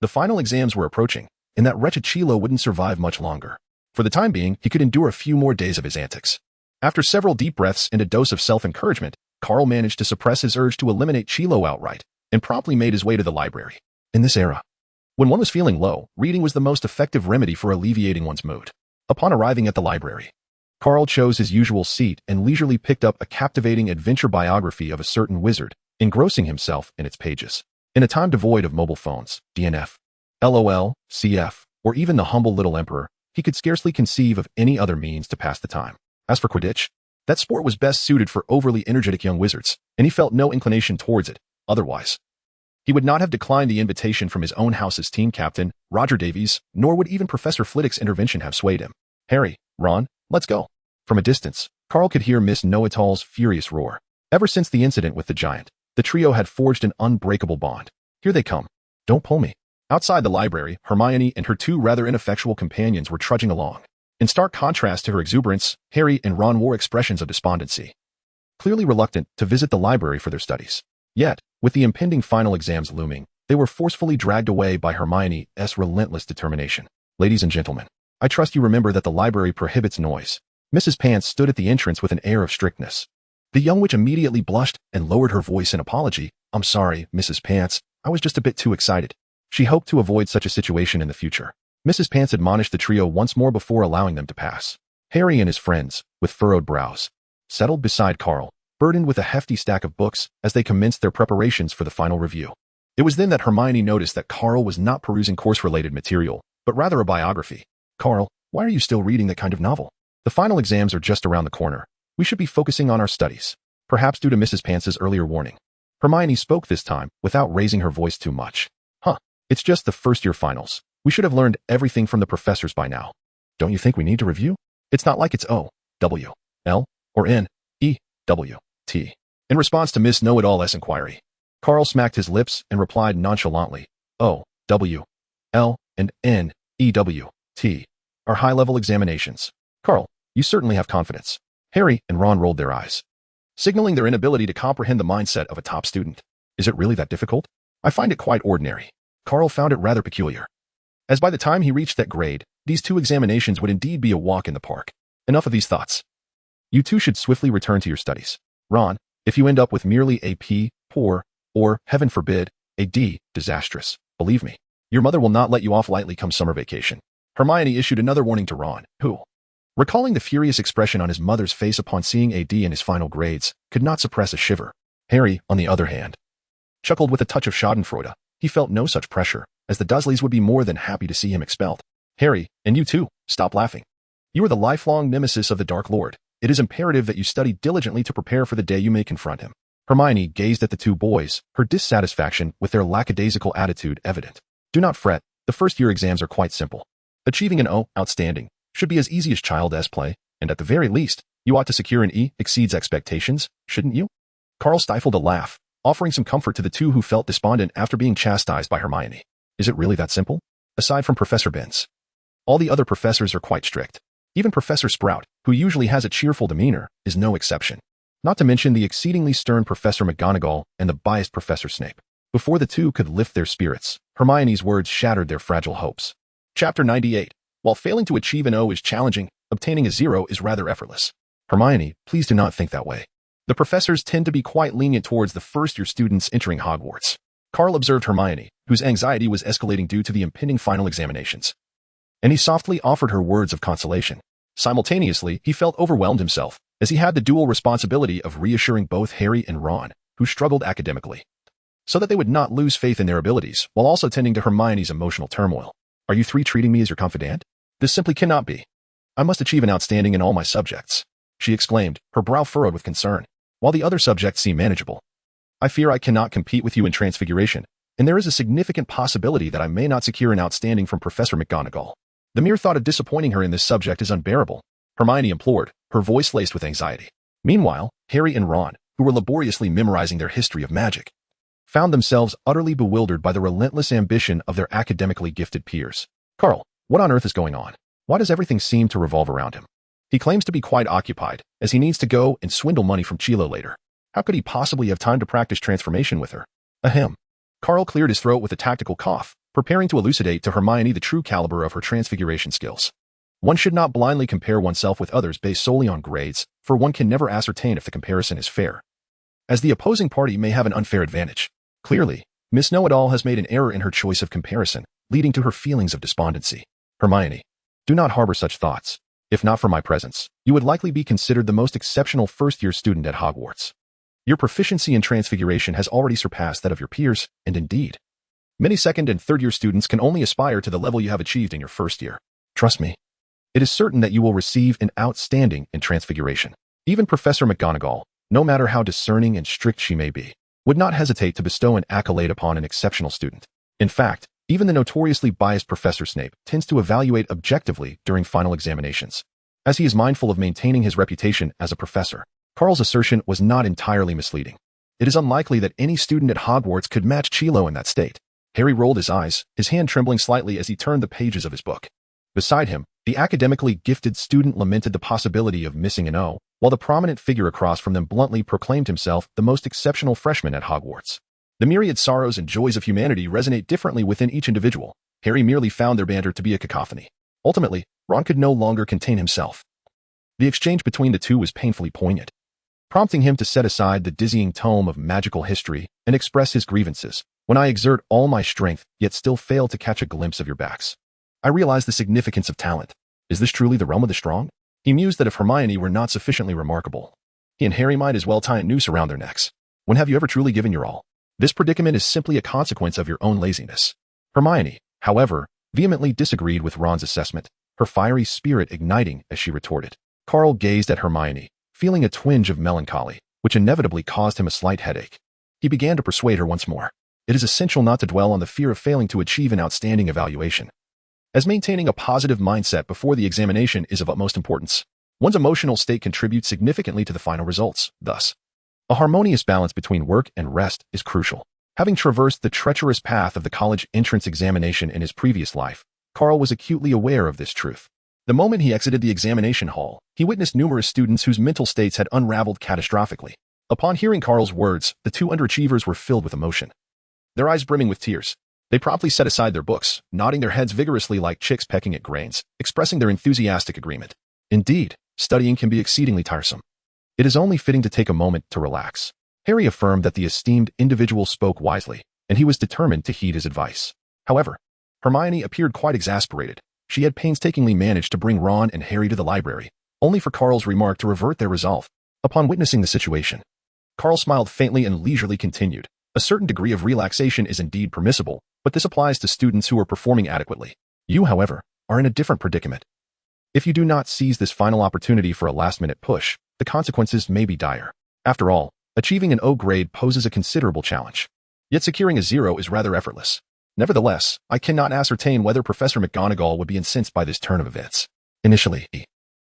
the final exams were approaching, and that wretched Chilo wouldn't survive much longer. For the time being, he could endure a few more days of his antics. After several deep breaths and a dose of self-encouragement, Carl managed to suppress his urge to eliminate Chilo outright, and promptly made his way to the library. In this era, when one was feeling low, reading was the most effective remedy for alleviating one's mood. Upon arriving at the library, Carl chose his usual seat and leisurely picked up a captivating adventure biography of a certain wizard, engrossing himself in its pages. In a time devoid of mobile phones, DNF, LOL, CF, or even the humble little emperor, he could scarcely conceive of any other means to pass the time. As for Quidditch, that sport was best suited for overly energetic young wizards, and he felt no inclination towards it. Otherwise, he would not have declined the invitation from his own house's team captain, Roger Davies, nor would even Professor Flitwick's intervention have swayed him. "Harry, Ron, let's go." From a distance, Carl could hear Miss Know-It-All's furious roar. Ever since the incident with the giant, the trio had forged an unbreakable bond. "Here they come. Don't pull me." Outside the library, Hermione and her two rather ineffectual companions were trudging along. In stark contrast to her exuberance, Harry and Ron wore expressions of despondency, clearly reluctant to visit the library for their studies. Yet, with the impending final exams looming, they were forcefully dragged away by Hermione's relentless determination. "Ladies and gentlemen, I trust you remember that the library prohibits noise." Mrs. Pants stood at the entrance with an air of strictness. The young witch immediately blushed and lowered her voice in apology. "I'm sorry, Mrs. Pants, I was just a bit too excited." She hoped to avoid such a situation in the future. Mrs. Pants admonished the trio once more before allowing them to pass. Harry and his friends, with furrowed brows, settled beside Carl, burdened with a hefty stack of books as they commenced their preparations for the final review. It was then that Hermione noticed that Carl was not perusing course-related material, but rather a biography. "Carl, why are you still reading that kind of novel? The final exams are just around the corner. We should be focusing on our studies." Perhaps due to Mrs. Pants's earlier warning, Hermione spoke this time without raising her voice too much. It's just the first-year finals. We should have learned everything from the professors by now. Don't you think we need to review? It's not like it's O, W, L, or N, E, W, T. In response to Miss Know-It-All's inquiry, Carl smacked his lips and replied nonchalantly, "O, W, L, and N, E, W, T are high-level examinations." "Carl, you certainly have confidence." Harry and Ron rolled their eyes, signaling their inability to comprehend the mindset of a top student. "Is it really that difficult?" "I find it quite ordinary." Carl found it rather peculiar, as by the time he reached that grade, these two examinations would indeed be a walk in the park. Enough of these thoughts. You two should swiftly return to your studies. Ron, if you end up with merely a P, poor, or, heaven forbid, a D, disastrous, believe me, your mother will not let you off lightly come summer vacation. Hermione issued another warning to Ron, who, recalling the furious expression on his mother's face upon seeing a D in his final grades, could not suppress a shiver. Harry, on the other hand, chuckled with a touch of schadenfreude. He felt no such pressure, as the Dursleys would be more than happy to see him expelled. "Harry, and you too, stop laughing. You are the lifelong nemesis of the Dark Lord. It is imperative that you study diligently to prepare for the day you may confront him." Hermione gazed at the two boys, her dissatisfaction with their lackadaisical attitude evident. "Do not fret, the first-year exams are quite simple. Achieving an O, outstanding, should be as easy as child's play, and at the very least, you ought to secure an E, exceeds expectations, shouldn't you?" Carl stifled a laugh, offering some comfort to the two who felt despondent after being chastised by Hermione. "Is it really that simple? Aside from Professor Binns, all the other professors are quite strict. Even Professor Sprout, who usually has a cheerful demeanor, is no exception. Not to mention the exceedingly stern Professor McGonagall and the biased Professor Snape." Before the two could lift their spirits, Hermione's words shattered their fragile hopes. Chapter 98. While failing to achieve an O is challenging, obtaining a 0 is rather effortless. Hermione, please do not think that way. The professors tend to be quite lenient towards the first-year students entering Hogwarts. Carl observed Hermione, whose anxiety was escalating due to the impending final examinations. And he softly offered her words of consolation. Simultaneously, he felt overwhelmed himself, as he had the dual responsibility of reassuring both Harry and Ron, who struggled academically, so that they would not lose faith in their abilities, while also tending to Hermione's emotional turmoil. Are you three treating me as your confidant? This simply cannot be. I must achieve an outstanding in all my subjects, she exclaimed, her brow furrowed with concern, while the other subjects seem manageable. I fear I cannot compete with you in Transfiguration, and there is a significant possibility that I may not secure an outstanding from Professor McGonagall. The mere thought of disappointing her in this subject is unbearable, Hermione implored, her voice laced with anxiety. Meanwhile, Harry and Ron, who were laboriously memorizing their history of magic, found themselves utterly bewildered by the relentless ambition of their academically gifted peers. Carl, what on earth is going on? Why does everything seem to revolve around him? He claims to be quite occupied, as he needs to go and swindle money from Chilo later. How could he possibly have time to practice transformation with her? Ahem. Carl cleared his throat with a tactical cough, preparing to elucidate to Hermione the true caliber of her transfiguration skills. One should not blindly compare oneself with others based solely on grades, for one can never ascertain if the comparison is fair, as the opposing party may have an unfair advantage. Clearly, Miss Know-It-All has made an error in her choice of comparison, leading to her feelings of despondency. Hermione, do not harbor such thoughts. If not for my presence, you would likely be considered the most exceptional first-year student at Hogwarts. Your proficiency in transfiguration has already surpassed that of your peers, and indeed, many second and third-year students can only aspire to the level you have achieved in your first year. Trust me, it is certain that you will receive an outstanding in transfiguration. Even Professor McGonagall, no matter how discerning and strict she may be, would not hesitate to bestow an accolade upon an exceptional student. In fact, even the notoriously biased Professor Snape tends to evaluate objectively during final examinations, as he is mindful of maintaining his reputation as a professor. Carl's assertion was not entirely misleading. It is unlikely that any student at Hogwarts could match Chilo in that state. Harry rolled his eyes, his hand trembling slightly as he turned the pages of his book. Beside him, the academically gifted student lamented the possibility of missing an O, while the prominent figure across from them bluntly proclaimed himself the most exceptional freshman at Hogwarts. The myriad sorrows and joys of humanity resonate differently within each individual. Harry merely found their banter to be a cacophony. Ultimately, Ron could no longer contain himself. The exchange between the two was painfully poignant, prompting him to set aside the dizzying tome of magical history and express his grievances. When I exert all my strength, yet still fail to catch a glimpse of your backs, I realize the significance of talent. Is this truly the realm of the strong? He mused that if Hermione were not sufficiently remarkable, he and Harry might as well tie a noose around their necks. When have you ever truly given your all? This predicament is simply a consequence of your own laziness. Hermione, however, vehemently disagreed with Ron's assessment, her fiery spirit igniting as she retorted. Carl gazed at Hermione, feeling a twinge of melancholy, which inevitably caused him a slight headache. He began to persuade her once more. It is essential not to dwell on the fear of failing to achieve an outstanding evaluation, as maintaining a positive mindset before the examination is of utmost importance. One's emotional state contributes significantly to the final results. Thus, a harmonious balance between work and rest is crucial. Having traversed the treacherous path of the college entrance examination in his previous life, Carl was acutely aware of this truth. The moment he exited the examination hall, he witnessed numerous students whose mental states had unraveled catastrophically. Upon hearing Carl's words, the two underachievers were filled with emotion, their eyes brimming with tears. They promptly set aside their books, nodding their heads vigorously like chicks pecking at grains, expressing their enthusiastic agreement. Indeed, studying can be exceedingly tiresome. It is only fitting to take a moment to relax. Harry affirmed that the esteemed individual spoke wisely, and he was determined to heed his advice. However, Hermione appeared quite exasperated. She had painstakingly managed to bring Ron and Harry to the library, only for Carl's remark to revert their resolve. Upon witnessing the situation, Carl smiled faintly and leisurely continued. A certain degree of relaxation is indeed permissible, but this applies to students who are performing adequately. You, however, are in a different predicament. If you do not seize this final opportunity for a last-minute push, the consequences may be dire. After all, achieving an O grade poses a considerable challenge. Yet securing a 0 is rather effortless. Nevertheless, I cannot ascertain whether Professor McGonagall would be incensed by this turn of events. Initially,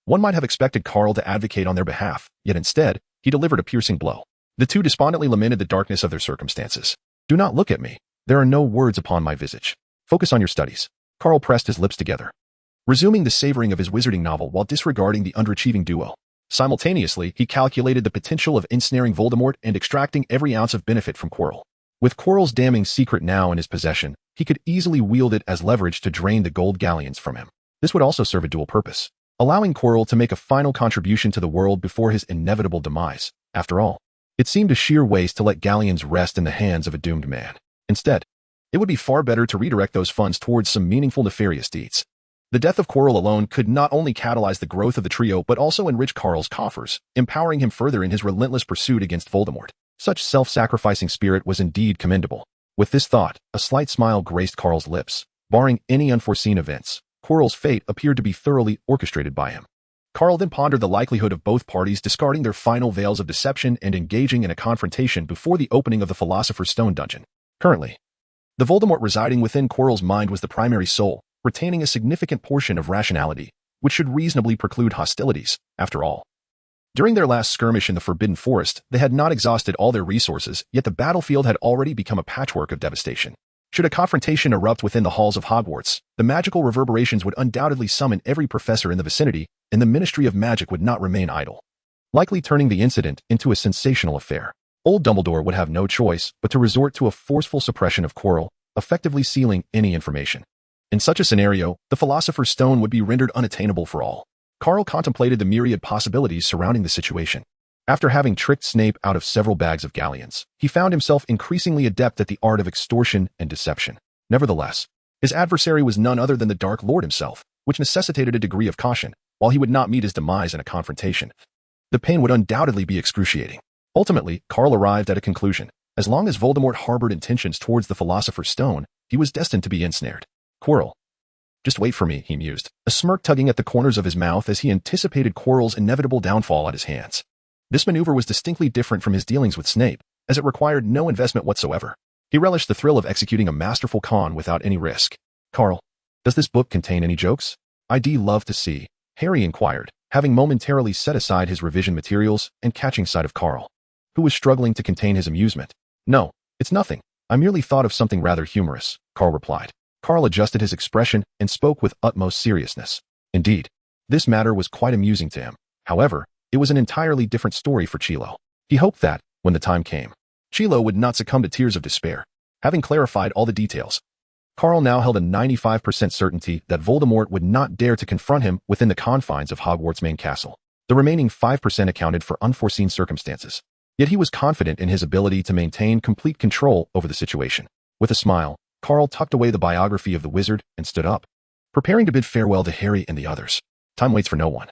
one might have expected Carl to advocate on their behalf, yet instead, he delivered a piercing blow. The two despondently lamented the darkness of their circumstances. Do not look at me. There are no words upon my visage. Focus on your studies. Carl pressed his lips together, resuming the savoring of his wizarding novel while disregarding the underachieving duo. Simultaneously, he calculated the potential of ensnaring Voldemort and extracting every ounce of benefit from Quirrell. With Quirrell's damning secret now in his possession, he could easily wield it as leverage to drain the gold galleons from him. This would also serve a dual purpose, allowing Quirrell to make a final contribution to the world before his inevitable demise. After all, it seemed a sheer waste to let galleons rest in the hands of a doomed man. Instead, It would be far better to redirect those funds towards some meaningful nefarious deeds. The death of Quirrell alone could not only catalyze the growth of the trio but also enrich Karl's coffers, empowering him further in his relentless pursuit against Voldemort. Such self-sacrificing spirit was indeed commendable. With this thought, a slight smile graced Karl's lips. Barring any unforeseen events, Quirrell's fate appeared to be thoroughly orchestrated by him. Karl then pondered the likelihood of both parties discarding their final veils of deception and engaging in a confrontation before the opening of the Philosopher's Stone dungeon. Currently, the Voldemort residing within Quirrell's mind was the primary soul, retaining a significant portion of rationality, which should reasonably preclude hostilities, after all. During their last skirmish in the Forbidden Forest, they had not exhausted all their resources, yet the battlefield had already become a patchwork of devastation. Should a confrontation erupt within the halls of Hogwarts, the magical reverberations would undoubtedly summon every professor in the vicinity, and the Ministry of Magic would not remain idle, likely turning the incident into a sensational affair. Old Dumbledore would have no choice but to resort to a forceful suppression of Quirrell, effectively sealing any information. In such a scenario, the Philosopher's Stone would be rendered unattainable for all. Karl contemplated the myriad possibilities surrounding the situation. After having tricked Snape out of several bags of galleons, he found himself increasingly adept at the art of extortion and deception. Nevertheless, his adversary was none other than the Dark Lord himself, which necessitated a degree of caution, while he would not meet his demise in a confrontation. The pain would undoubtedly be excruciating. Ultimately, Karl arrived at a conclusion. As long as Voldemort harbored intentions towards the Philosopher's Stone, he was destined to be ensnared. Quirrell. Just wait for me, he mused, a smirk tugging at the corners of his mouth as he anticipated Quirrell's inevitable downfall at his hands. This maneuver was distinctly different from his dealings with Snape, as it required no investment whatsoever. He relished the thrill of executing a masterful con without any risk. Karl, does this book contain any jokes? I'd love to see, Harry inquired, having momentarily set aside his revision materials and catching sight of Karl, who was struggling to contain his amusement. No, it's nothing. I merely thought of something rather humorous, Karl replied. Karl adjusted his expression and spoke with utmost seriousness. Indeed, this matter was quite amusing to him. However, it was an entirely different story for Chilo. He hoped that, when the time came, Chilo would not succumb to tears of despair. Having clarified all the details, Karl now held a 95% certainty that Voldemort would not dare to confront him within the confines of Hogwarts' main castle. The remaining 5% accounted for unforeseen circumstances. Yet he was confident in his ability to maintain complete control over the situation. With a smile, Karl tucked away the biography of the wizard and stood up, preparing to bid farewell to Harry and the others. Time waits for no one,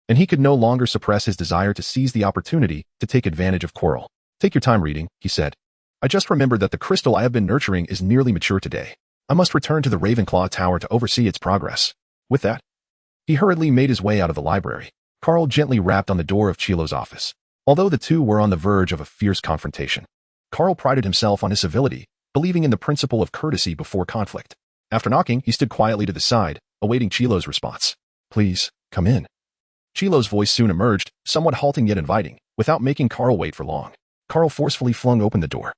and he could no longer suppress his desire to seize the opportunity to take advantage of Quirrell. Take your time reading, he said. I just remembered that the crystal I have been nurturing is nearly mature today. I must return to the Ravenclaw Tower to oversee its progress. With that, he hurriedly made his way out of the library. Karl gently rapped on the door of Chilo's office. Although the two were on the verge of a fierce confrontation, Karl prided himself on his civility, believing in the principle of courtesy before conflict. After knocking, he stood quietly to the side, awaiting Chilo's response. Please, come in. Chilo's voice soon emerged, somewhat halting yet inviting, without making Karl wait for long. Karl forcefully flung open the door,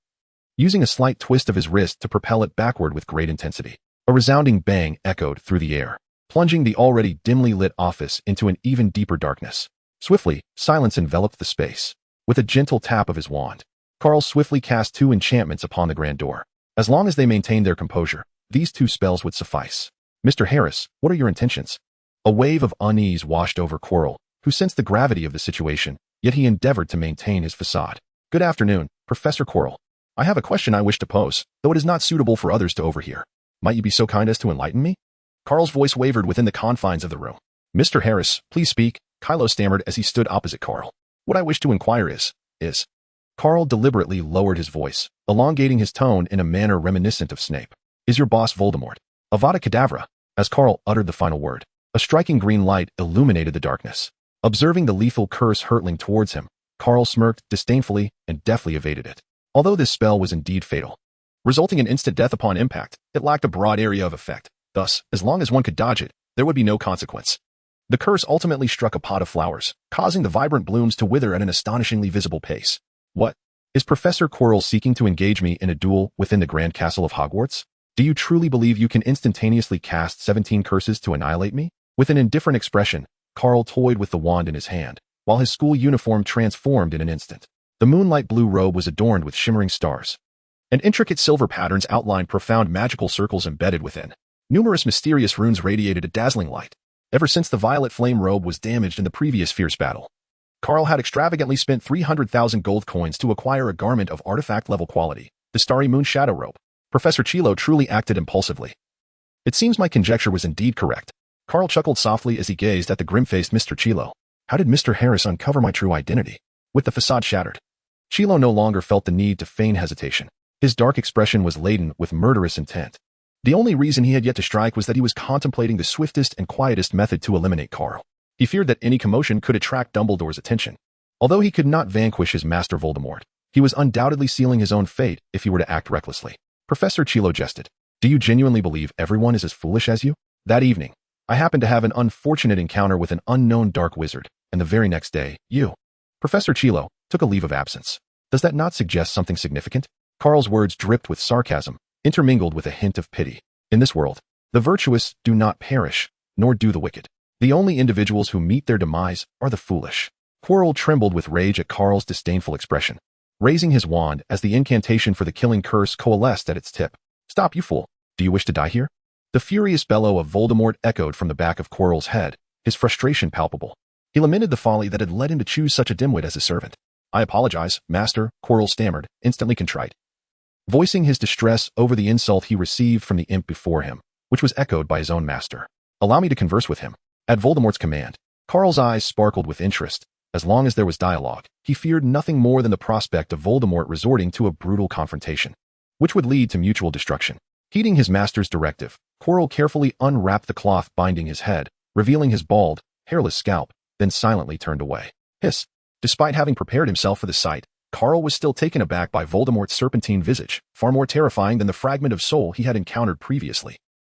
using a slight twist of his wrist to propel it backward with great intensity. A resounding bang echoed through the air, plunging the already dimly lit office into an even deeper darkness. Swiftly, silence enveloped the space. With a gentle tap of his wand, Karl swiftly cast 2 enchantments upon the grand door. As long as they maintained their composure, these 2 spells would suffice. Mr. Harris, what are your intentions? A wave of unease washed over Quirrell, who sensed the gravity of the situation, yet he endeavored to maintain his facade. Good afternoon, Professor Quirrell. I have a question I wish to pose, though it is not suitable for others to overhear. Might you be so kind as to enlighten me? Karl's voice wavered within the confines of the room. Mr. Harris, please speak, Kylo stammered as he stood opposite Karl. What I wish to inquire is... Karl deliberately lowered his voice, elongating his tone in a manner reminiscent of Snape. Is your boss Voldemort? Avada Kedavra. As Karl uttered the final word, a striking green light illuminated the darkness. Observing the lethal curse hurtling towards him, Karl smirked disdainfully and deftly evaded it. Although this spell was indeed fatal, resulting in instant death upon impact, it lacked a broad area of effect. Thus, as long as one could dodge it, there would be no consequence. The curse ultimately struck a pot of flowers, causing the vibrant blooms to wither at an astonishingly visible pace. What? Is Professor Quirrell seeking to engage me in a duel within the Grand Castle of Hogwarts? Do you truly believe you can instantaneously cast 17 curses to annihilate me? With an indifferent expression, Karl toyed with the wand in his hand, while his school uniform transformed in an instant. The moonlight blue robe was adorned with shimmering stars, and intricate silver patterns outlined profound magical circles embedded within. Numerous mysterious runes radiated a dazzling light. Ever since the violet flame robe was damaged in the previous fierce battle, Karl had extravagantly spent 300,000 gold coins to acquire a garment of artifact-level quality, the Starry Moon Shadow Robe. Professor Chilo truly acted impulsively. It seems my conjecture was indeed correct. Carl chuckled softly as he gazed at the grim-faced Mr. Chilo. How did Mr. Harris uncover my true identity? With the facade shattered, Chilo no longer felt the need to feign hesitation. His dark expression was laden with murderous intent. The only reason he had yet to strike was that he was contemplating the swiftest and quietest method to eliminate Carl. He feared that any commotion could attract Dumbledore's attention. Although he could not vanquish his master Voldemort, he was undoubtedly sealing his own fate if he were to act recklessly. Professor Chilo jested. Do you genuinely believe everyone is as foolish as you? That evening, I happened to have an unfortunate encounter with an unknown dark wizard, and the very next day, you, Professor Chilo, took a leave of absence. Does that not suggest something significant? Carl's words dripped with sarcasm, intermingled with a hint of pity. In this world, the virtuous do not perish, nor do the wicked. The only individuals who meet their demise are the foolish. Quirrell trembled with rage at Carl's disdainful expression, raising his wand as the incantation for the killing curse coalesced at its tip. Stop, you fool. Do you wish to die here? The furious bellow of Voldemort echoed from the back of Quirrell's head, his frustration palpable. He lamented the folly that had led him to choose such a dimwit as his servant. I apologize, master, Quirrell stammered, instantly contrite, voicing his distress over the insult he received from the imp before him, which was echoed by his own master. Allow me to converse with him. At Voldemort's command, Carl's eyes sparkled with interest. As long as there was dialogue, he feared nothing more than the prospect of Voldemort resorting to a brutal confrontation, which would lead to mutual destruction. Heeding his master's directive, Quirrell carefully unwrapped the cloth binding his head, revealing his bald, hairless scalp, then silently turned away. Hiss. Despite having prepared himself for the sight, Carl was still taken aback by Voldemort's serpentine visage, far more terrifying than the fragment of soul he had encountered previously.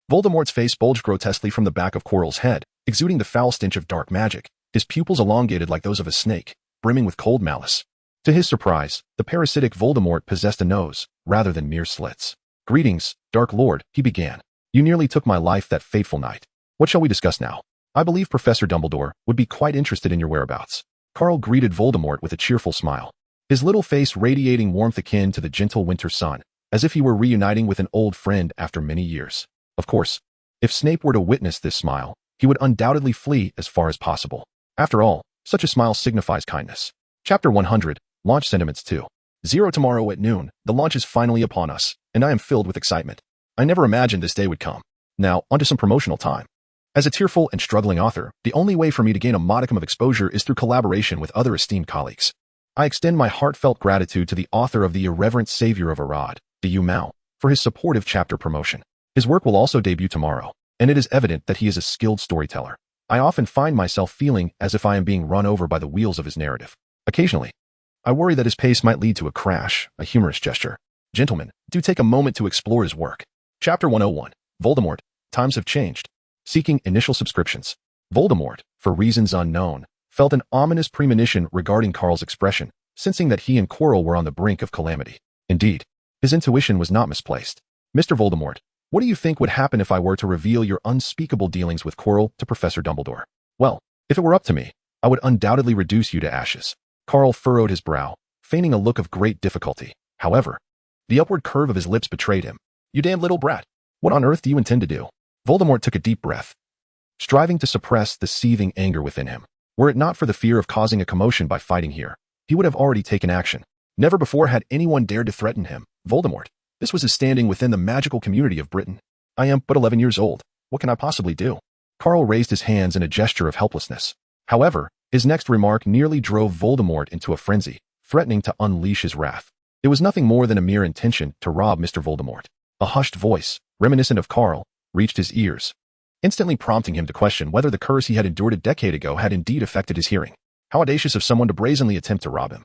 Voldemort's face bulged grotesquely from the back of Quirrell's head, exuding the foul stench of dark magic, his pupils elongated like those of a snake, brimming with cold malice. To his surprise, the parasitic Voldemort possessed a nose, rather than mere slits. Greetings, Dark Lord, he began. You nearly took my life that fateful night. What shall we discuss now? I believe Professor Dumbledore would be quite interested in your whereabouts. Carl greeted Voldemort with a cheerful smile, his little face radiating warmth akin to the gentle winter sun, as if he were reuniting with an old friend after many years. Of course, if Snape were to witness this smile, he would undoubtedly flee as far as possible. After all, such a smile signifies kindness. Chapter 100, Launch Sentiments 2:0 Tomorrow at noon, the launch is finally upon us, and I am filled with excitement. I never imagined this day would come. Now, onto some promotional time. As a tearful and struggling author, the only way for me to gain a modicum of exposure is through collaboration with other esteemed colleagues. I extend my heartfelt gratitude to the author of The Irreverent Savior of Erised, Yu Mao, for his supportive chapter promotion. His work will also debut tomorrow, and it is evident that he is a skilled storyteller. I often find myself feeling as if I am being run over by the wheels of his narrative. Occasionally, I worry that his pace might lead to a crash, a humorous gesture. Gentlemen, do take a moment to explore his work. Chapter 101, Voldemort, Times Have Changed. Seeking initial subscriptions. Voldemort, for reasons unknown, felt an ominous premonition regarding Carl's expression, sensing that he and Quirrell were on the brink of calamity. Indeed, his intuition was not misplaced. Mr. Voldemort, what do you think would happen if I were to reveal your unspeakable dealings with Quirrell to Professor Dumbledore? Well, if it were up to me, I would undoubtedly reduce you to ashes. Carl furrowed his brow, feigning a look of great difficulty. However, the upward curve of his lips betrayed him. You damned little brat. What on earth do you intend to do? Voldemort took a deep breath, striving to suppress the seething anger within him. Were it not for the fear of causing a commotion by fighting here, he would have already taken action. Never before had anyone dared to threaten him. Voldemort. This was his standing within the magical community of Britain. I am but 11 years old. What can I possibly do? Carl raised his hands in a gesture of helplessness. However, his next remark nearly drove Voldemort into a frenzy, threatening to unleash his wrath. It was nothing more than a mere intention to rob Mr. Voldemort. A hushed voice, reminiscent of Carl, reached his ears, instantly prompting him to question whether the curse he had endured a decade ago had indeed affected his hearing. How audacious of someone to brazenly attempt to rob him.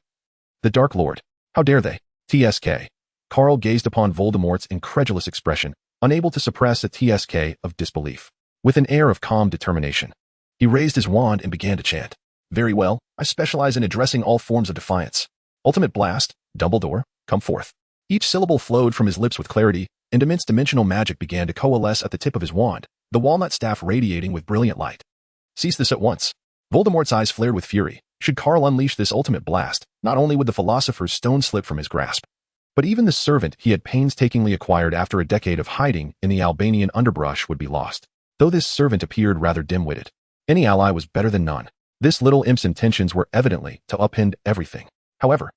The Dark Lord. How dare they? TSK. Carl gazed upon Voldemort's incredulous expression, unable to suppress a TSK of disbelief. With an air of calm determination, he raised his wand and began to chant. Very well, I specialize in addressing all forms of defiance. Ultimate Blast, Dumbledore, come forth. Each syllable flowed from his lips with clarity, and immense dimensional magic began to coalesce at the tip of his wand, the walnut staff radiating with brilliant light. Cease this at once. Voldemort's eyes flared with fury. Should Carl unleash this ultimate blast, not only would the philosopher's stone slip from his grasp, but even the servant he had painstakingly acquired after a decade of hiding in the Albanian underbrush would be lost. Though this servant appeared rather dim-witted, any ally was better than none. This little imp's intentions were evidently to upend everything. However,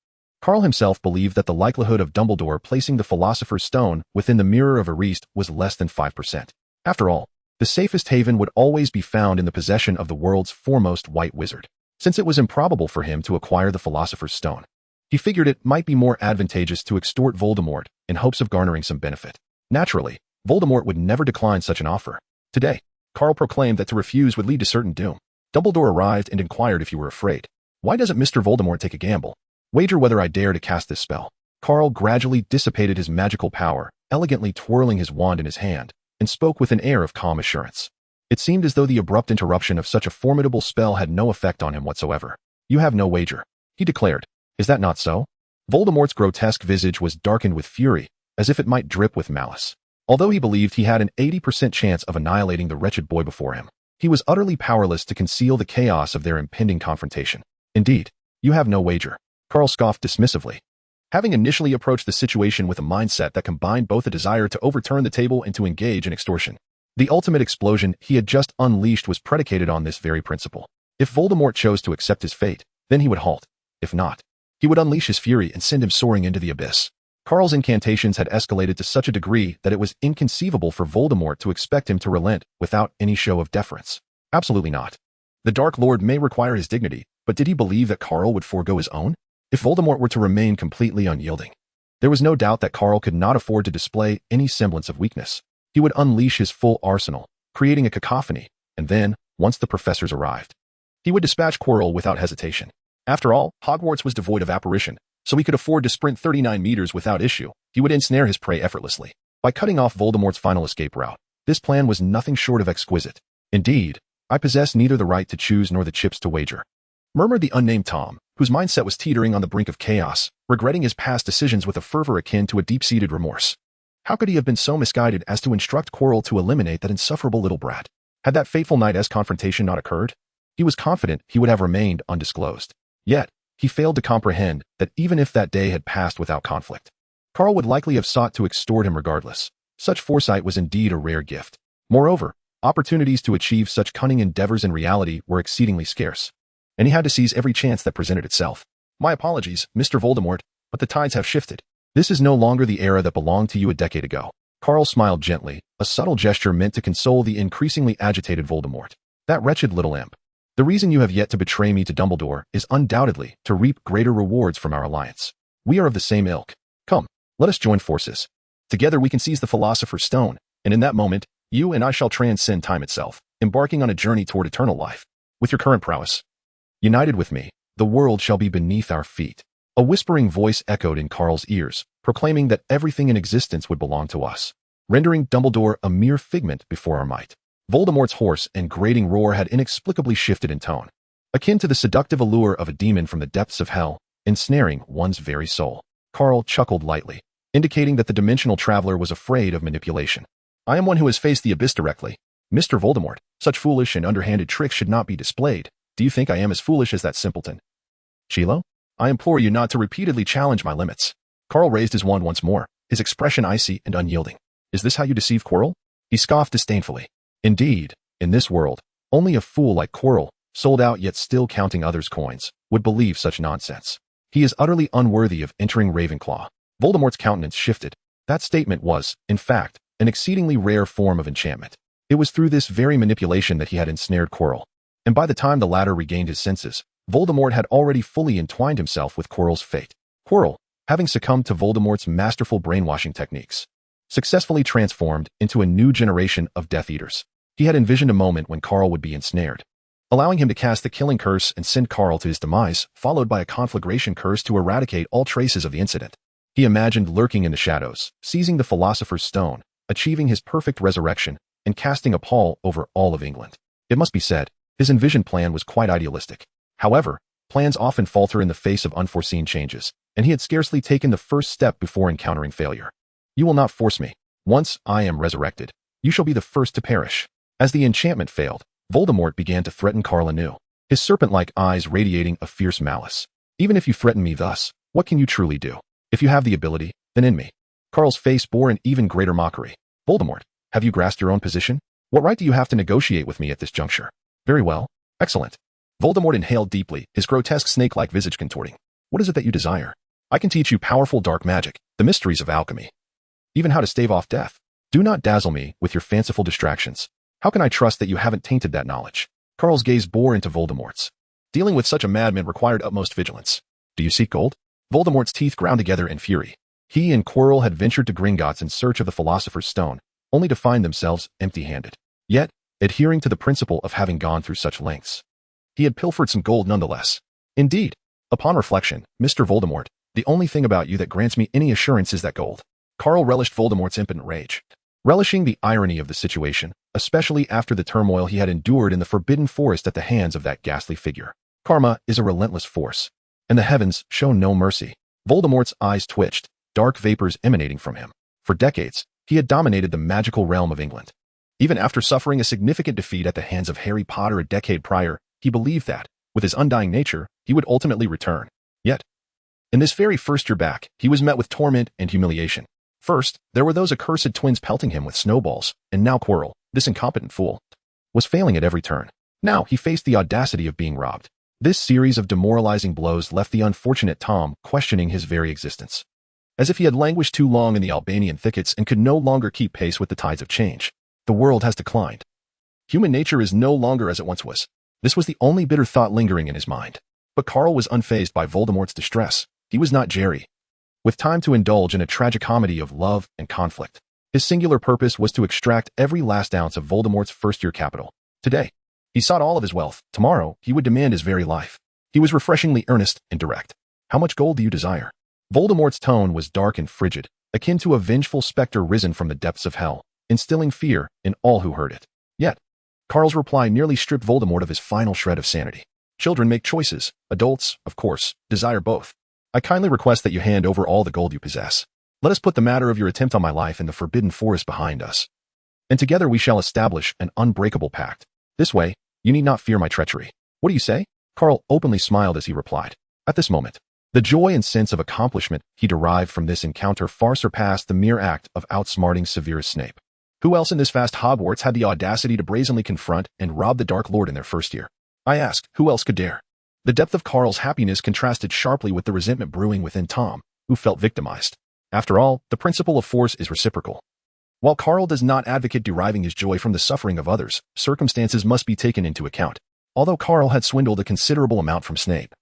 Carl himself believed that the likelihood of Dumbledore placing the Philosopher's Stone within the Mirror of Erised was less than 5%. After all, the safest haven would always be found in the possession of the world's foremost white wizard. Since it was improbable for him to acquire the Philosopher's Stone, he figured it might be more advantageous to extort Voldemort in hopes of garnering some benefit. Naturally, Voldemort would never decline such an offer. Today, Carl proclaimed that to refuse would lead to certain doom. Dumbledore arrived and inquired if you were afraid. Why doesn't Mr. Voldemort take a gamble? Wager whether I dare to cast this spell. Carl gradually dissipated his magical power, elegantly twirling his wand in his hand, and spoke with an air of calm assurance. It seemed as though the abrupt interruption of such a formidable spell had no effect on him whatsoever. You have no wager, he declared. Is that not so? Voldemort's grotesque visage was darkened with fury, as if it might drip with malice. Although he believed he had an 80% chance of annihilating the wretched boy before him, he was utterly powerless to conceal the chaos of their impending confrontation. Indeed, you have no wager, Carl scoffed dismissively. Having initially approached the situation with a mindset that combined both a desire to overturn the table and to engage in extortion, the ultimate explosion he had just unleashed was predicated on this very principle. If Voldemort chose to accept his fate, then he would halt. If not, he would unleash his fury and send him soaring into the abyss. Carl's incantations had escalated to such a degree that it was inconceivable for Voldemort to expect him to relent without any show of deference. Absolutely not. The Dark Lord may require his dignity, but did he believe that Carl would forego his own? If Voldemort were to remain completely unyielding, there was no doubt that Carl could not afford to display any semblance of weakness. He would unleash his full arsenal, creating a cacophony, and then, once the professors arrived, he would dispatch Quirrell without hesitation. After all, Hogwarts was devoid of apparition, so he could afford to sprint 39 meters without issue. He would ensnare his prey effortlessly. By cutting off Voldemort's final escape route, this plan was nothing short of exquisite. Indeed, I possess neither the right to choose nor the chips to wager, murmured the unnamed Tom, whose mindset was teetering on the brink of chaos, regretting his past decisions with a fervor akin to a deep-seated remorse. How could he have been so misguided as to instruct Quirrell to eliminate that insufferable little brat? Had that fateful night's confrontation not occurred, he was confident he would have remained undisclosed. Yet, he failed to comprehend that even if that day had passed without conflict, Carl would likely have sought to extort him regardless. Such foresight was indeed a rare gift. Moreover, opportunities to achieve such cunning endeavors in reality were exceedingly scarce, and he had to seize every chance that presented itself. My apologies, Mr. Voldemort, but the tides have shifted. This is no longer the era that belonged to you a decade ago. Carl smiled gently, a subtle gesture meant to console the increasingly agitated Voldemort. That wretched little imp. The reason you have yet to betray me to Dumbledore is undoubtedly to reap greater rewards from our alliance. We are of the same ilk. Come, let us join forces. Together we can seize the Philosopher's Stone, and in that moment, you and I shall transcend time itself, embarking on a journey toward eternal life. With your current prowess, united with me, the world shall be beneath our feet. A whispering voice echoed in Carl's ears, proclaiming that everything in existence would belong to us, rendering Dumbledore a mere figment before our might. Voldemort's hoarse and grating roar had inexplicably shifted in tone, akin to the seductive allure of a demon from the depths of hell, ensnaring one's very soul. Carl chuckled lightly, indicating that the dimensional traveler was afraid of manipulation. I am one who has faced the abyss directly. Mr. Voldemort, such foolish and underhanded tricks should not be displayed. Do you think I am as foolish as that simpleton? Chilo, I implore you not to repeatedly challenge my limits. Carl raised his wand once more, his expression icy and unyielding. Is this how you deceive Quirrell? He scoffed disdainfully. Indeed, in this world, only a fool like Quirrell, sold out yet still counting others' coins, would believe such nonsense. He is utterly unworthy of entering Ravenclaw. Voldemort's countenance shifted. That statement was, in fact, an exceedingly rare form of enchantment. It was through this very manipulation that he had ensnared Quirrell, and by the time the latter regained his senses, Voldemort had already fully entwined himself with Quirrell's fate. Quirrell, having succumbed to Voldemort's masterful brainwashing techniques, successfully transformed into a new generation of Death Eaters. He had envisioned a moment when Carl would be ensnared, allowing him to cast the killing curse and send Carl to his demise, followed by a conflagration curse to eradicate all traces of the incident. He imagined lurking in the shadows, seizing the Philosopher's Stone, achieving his perfect resurrection, and casting a pall over all of England. It must be said, his envisioned plan was quite idealistic. However, plans often falter in the face of unforeseen changes, and he had scarcely taken the first step before encountering failure. You will not force me. Once I am resurrected, you shall be the first to perish. As the enchantment failed, Voldemort began to threaten Carl anew, his serpent-like eyes radiating a fierce malice. Even if you threaten me thus, what can you truly do? If you have the ability, then in me. Carl's face bore an even greater mockery. Voldemort, have you grasped your own position? What right do you have to negotiate with me at this juncture? Very well. Excellent. Voldemort inhaled deeply, his grotesque snake-like visage contorting. What is it that you desire? I can teach you powerful dark magic, the mysteries of alchemy, even how to stave off death. Do not dazzle me with your fanciful distractions. How can I trust that you haven't tainted that knowledge? Karl's gaze bore into Voldemort's. Dealing with such a madman required utmost vigilance. Do you seek gold? Voldemort's teeth ground together in fury. He and Quirrell had ventured to Gringotts in search of the Philosopher's Stone, only to find themselves empty-handed. Yet, adhering to the principle of having gone through such lengths, he had pilfered some gold nonetheless. Indeed, upon reflection, Mr. Voldemort, the only thing about you that grants me any assurance is that gold. Karl relished Voldemort's impotent rage, relishing the irony of the situation, especially after the turmoil he had endured in the Forbidden Forest at the hands of that ghastly figure. Karma is a relentless force, and the heavens show no mercy. Voldemort's eyes twitched, dark vapors emanating from him. For decades, he had dominated the magical realm of England. Even after suffering a significant defeat at the hands of Harry Potter a decade prior, he believed that, with his undying nature, he would ultimately return. Yet, in this very first year back, he was met with torment and humiliation. First, there were those accursed twins pelting him with snowballs, and now Quirrell, this incompetent fool, was failing at every turn. Now he faced the audacity of being robbed. This series of demoralizing blows left the unfortunate Tom questioning his very existence. As if he had languished too long in the Albanian thickets and could no longer keep pace with the tides of change. The world has declined. Human nature is no longer as it once was. This was the only bitter thought lingering in his mind. But Karl was unfazed by Voldemort's distress. He was not Jerry, with time to indulge in a tragicomedy of love and conflict. His singular purpose was to extract every last ounce of Voldemort's first-year capital. Today, he sought all of his wealth. Tomorrow, he would demand his very life. He was refreshingly earnest and direct. How much gold do you desire? Voldemort's tone was dark and frigid, akin to a vengeful specter risen from the depths of hell, instilling fear in all who heard it. Yet, Karl's reply nearly stripped Voldemort of his final shred of sanity. Children make choices. Adults, of course, desire both. I kindly request that you hand over all the gold you possess. Let us put the matter of your attempt on my life in the Forbidden Forest behind us, and together we shall establish an unbreakable pact. This way, you need not fear my treachery. What do you say? Karl openly smiled as he replied. At this moment, the joy and sense of accomplishment he derived from this encounter far surpassed the mere act of outsmarting Severus Snape. Who else in this vast Hogwarts had the audacity to brazenly confront and rob the Dark Lord in their first year? I ask, who else could dare? The depth of Karl's happiness contrasted sharply with the resentment brewing within Tom, who felt victimized. After all, the principle of force is reciprocal. While Karl does not advocate deriving his joy from the suffering of others, circumstances must be taken into account. Although Karl had swindled a considerable amount from Snape,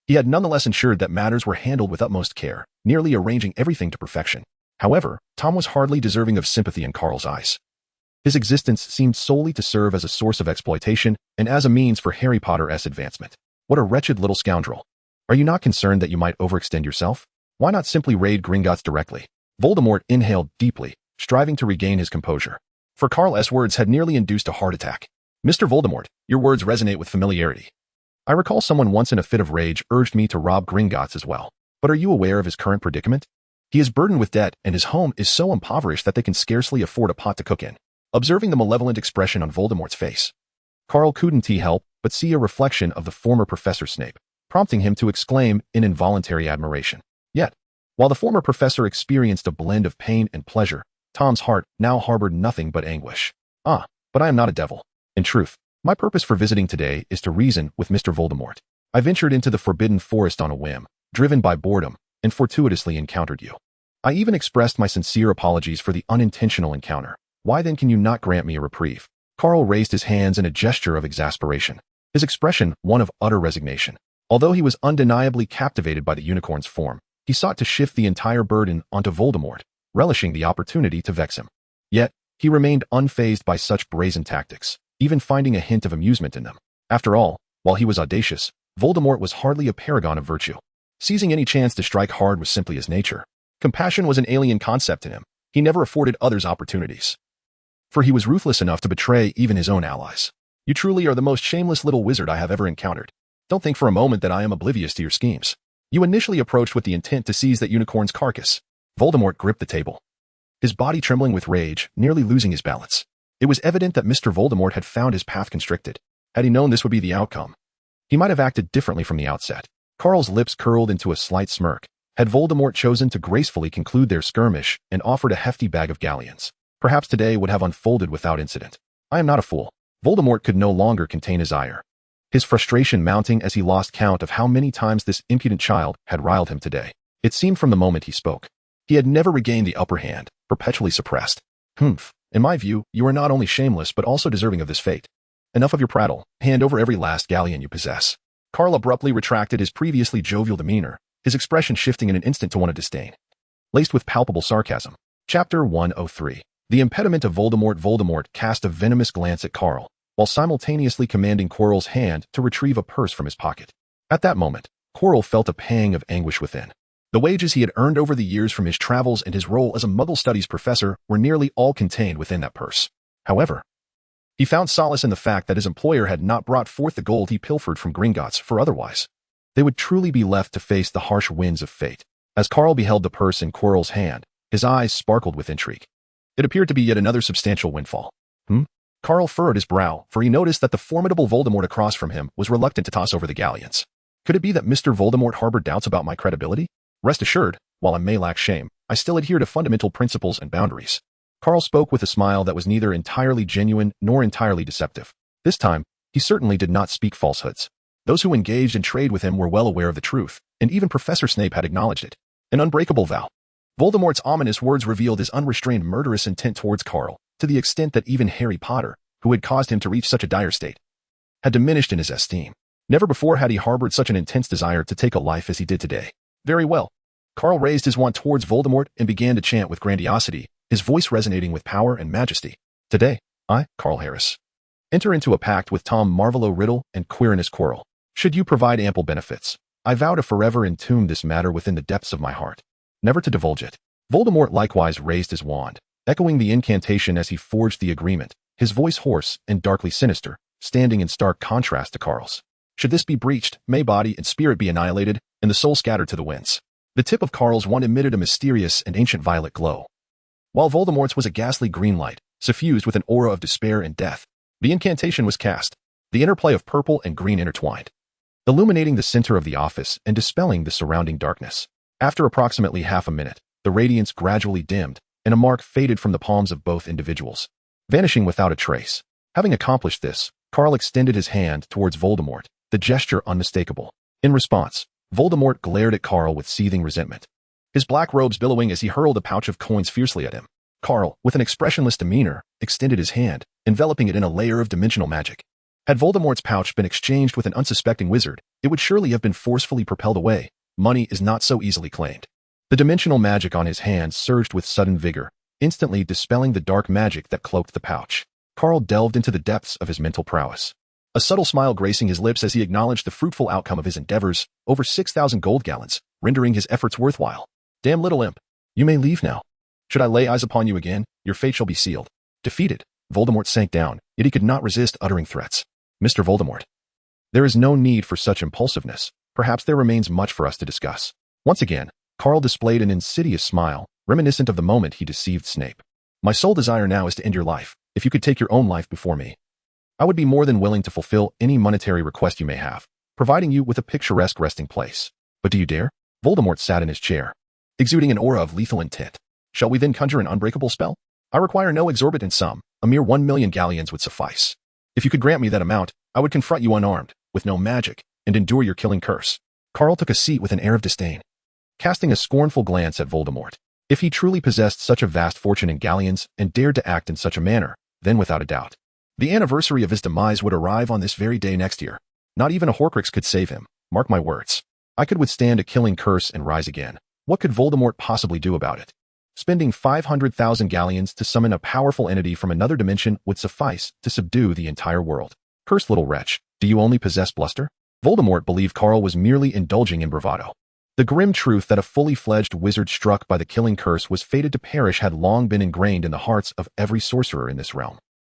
he had nonetheless ensured that matters were handled with utmost care, nearly arranging everything to perfection. However, Tom was hardly deserving of sympathy in Karl's eyes. His existence seemed solely to serve as a source of exploitation and as a means for Harry Potter's advancement. What a wretched little scoundrel. Are you not concerned that you might overextend yourself? Why not simply raid Gringotts directly? Voldemort inhaled deeply, striving to regain his composure. For Karl's words had nearly induced a heart attack. Mr. Voldemort, your words resonate with familiarity. I recall someone once in a fit of rage urged me to rob Gringotts as well. But are you aware of his current predicament? He is burdened with debt, and his home is so impoverished that they can scarcely afford a pot to cook in. Observing the malevolent expression on Voldemort's face, Karl couldn't help but see a reflection of the former Professor Snape, prompting him to exclaim in involuntary admiration. Yet, while the former professor experienced a blend of pain and pleasure, Tom's heart now harbored nothing but anguish. Ah, but I am not a devil. In truth, my purpose for visiting today is to reason with Mr. Voldemort. I ventured into the Forbidden Forest on a whim, driven by boredom, and fortuitously encountered you. I even expressed my sincere apologies for the unintentional encounter. Why then can you not grant me a reprieve? Karl raised his hands in a gesture of exasperation, his expression one of utter resignation. Although he was undeniably captivated by the unicorn's form, he sought to shift the entire burden onto Voldemort, relishing the opportunity to vex him. Yet, he remained unfazed by such brazen tactics, even finding a hint of amusement in them. After all, while he was audacious, Voldemort was hardly a paragon of virtue. Seizing any chance to strike hard was simply his nature. Compassion was an alien concept to him. He never afforded others opportunities, for he was ruthless enough to betray even his own allies. You truly are the most shameless little wizard I have ever encountered. Don't think for a moment that I am oblivious to your schemes. You initially approached with the intent to seize that unicorn's carcass. Voldemort gripped the table, his body trembling with rage, nearly losing his balance. It was evident that Mr. Voldemort had found his path constricted. Had he known this would be the outcome, he might have acted differently from the outset. Karl's lips curled into a slight smirk. Had Voldemort chosen to gracefully conclude their skirmish and offered a hefty bag of galleons, perhaps today would have unfolded without incident. I am not a fool. Voldemort could no longer contain his ire, his frustration mounting as he lost count of how many times this impudent child had riled him today. It seemed from the moment he spoke. He had never regained the upper hand, perpetually suppressed. Humph. In my view, you are not only shameless but also deserving of this fate. Enough of your prattle. Hand over every last galleon you possess. Karl abruptly retracted his previously jovial demeanor, his expression shifting in an instant to one of disdain, laced with palpable sarcasm. Chapter 103. The impediment of Voldemort. Voldemort cast a venomous glance at Karl, while simultaneously commanding Quirrell's hand to retrieve a purse from his pocket. At that moment, Quirrell felt a pang of anguish within. The wages he had earned over the years from his travels and his role as a Muggle studies professor were nearly all contained within that purse. However, he found solace in the fact that his employer had not brought forth the gold he pilfered from Gringotts, for otherwise they would truly be left to face the harsh winds of fate. As Karl beheld the purse in Quirrell's hand, his eyes sparkled with intrigue. It appeared to be yet another substantial windfall. Karl furrowed his brow, for he noticed that the formidable Voldemort across from him was reluctant to toss over the galleons. Could it be that Mr. Voldemort harbored doubts about my credibility? Rest assured, while I may lack shame, I still adhere to fundamental principles and boundaries. Karl spoke with a smile that was neither entirely genuine nor entirely deceptive. This time, he certainly did not speak falsehoods. Those who engaged in trade with him were well aware of the truth, and even Professor Snape had acknowledged it. An unbreakable vow. Voldemort's ominous words revealed his unrestrained murderous intent towards Karl, to the extent that even Harry Potter, who had caused him to reach such a dire state, had diminished in his esteem. Never before had he harbored such an intense desire to take a life as he did today. Very well. Karl raised his wand towards Voldemort and began to chant with grandiosity, his voice resonating with power and majesty. Today, I, Karl Harris, enter into a pact with Tom Marvolo Riddle and Quirinus Quirrell. Should you provide ample benefits, I vow to forever entomb this matter within the depths of my heart, never to divulge it. Voldemort likewise raised his wand, echoing the incantation as he forged the agreement, his voice hoarse and darkly sinister, standing in stark contrast to Karl's. Should this be breached, may body and spirit be annihilated, and the soul scattered to the winds. The tip of Karl's wand emitted a mysterious and ancient violet glow, while Voldemort's was a ghastly green light, suffused with an aura of despair and death. The incantation was cast, the interplay of purple and green intertwined, illuminating the center of the office and dispelling the surrounding darkness. After approximately half a minute, the radiance gradually dimmed, and a mark faded from the palms of both individuals, vanishing without a trace. Having accomplished this, Karl extended his hand towards Voldemort, the gesture unmistakable. In response, Voldemort glared at Karl with seething resentment, his black robes billowing as he hurled a pouch of coins fiercely at him. Karl, with an expressionless demeanor, extended his hand, enveloping it in a layer of dimensional magic. Had Voldemort's pouch been exchanged with an unsuspecting wizard, it would surely have been forcefully propelled away. Money is not so easily claimed. The dimensional magic on his hands surged with sudden vigor, instantly dispelling the dark magic that cloaked the pouch. Karl delved into the depths of his mental prowess, a subtle smile gracing his lips as he acknowledged the fruitful outcome of his endeavors, over 6,000 gold gallons, rendering his efforts worthwhile. Damn little imp. You may leave now. Should I lay eyes upon you again, your fate shall be sealed. Defeated, Voldemort sank down, yet he could not resist uttering threats. Mr. Voldemort, there is no need for such impulsiveness. Perhaps there remains much for us to discuss. Once again, Karl displayed an insidious smile, reminiscent of the moment he deceived Snape. My sole desire now is to end your life. If you could take your own life before me, I would be more than willing to fulfill any monetary request you may have, providing you with a picturesque resting place. But do you dare? Voldemort sat in his chair, exuding an aura of lethal intent. Shall we then conjure an unbreakable spell? I require no exorbitant sum. A mere 1,000,000 galleons would suffice. If you could grant me that amount, I would confront you unarmed, with no magic, and endure your killing curse. Karl took a seat with an air of disdain, casting a scornful glance at Voldemort. If he truly possessed such a vast fortune in galleons and dared to act in such a manner, then without a doubt, the anniversary of his demise would arrive on this very day next year. Not even a Horcrux could save him. Mark my words. I could withstand a killing curse and rise again. What could Voldemort possibly do about it? Spending 500,000 galleons to summon a powerful entity from another dimension would suffice to subdue the entire world. Cursed little wretch, do you only possess bluster? Voldemort believed Karl was merely indulging in bravado. The grim truth that a fully fledged wizard struck by the killing curse was fated to perish had long been ingrained in the hearts of every sorcerer in this realm.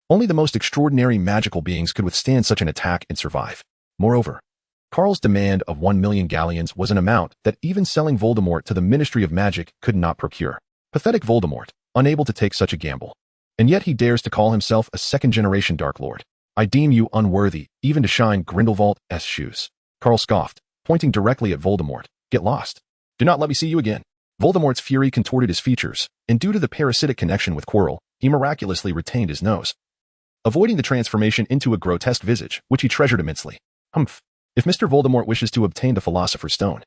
Only the most extraordinary magical beings could withstand such an attack and survive. Moreover, Karl's demand of 1,000,000 galleons was an amount that even selling Voldemort to the Ministry of Magic could not procure. Pathetic Voldemort, unable to take such a gamble. And yet he dares to call himself a second-generation Dark Lord. I deem you unworthy even to shine Grindelwald's shoes. Karl scoffed, pointing directly at Voldemort. Get lost. Do not let me see you again. Voldemort's fury contorted his features, and due to the parasitic connection with Quirrell, he miraculously retained his nose, avoiding the transformation into a grotesque visage, which he treasured immensely. Humph. If Mr. Voldemort wishes to obtain the Philosopher's Stone,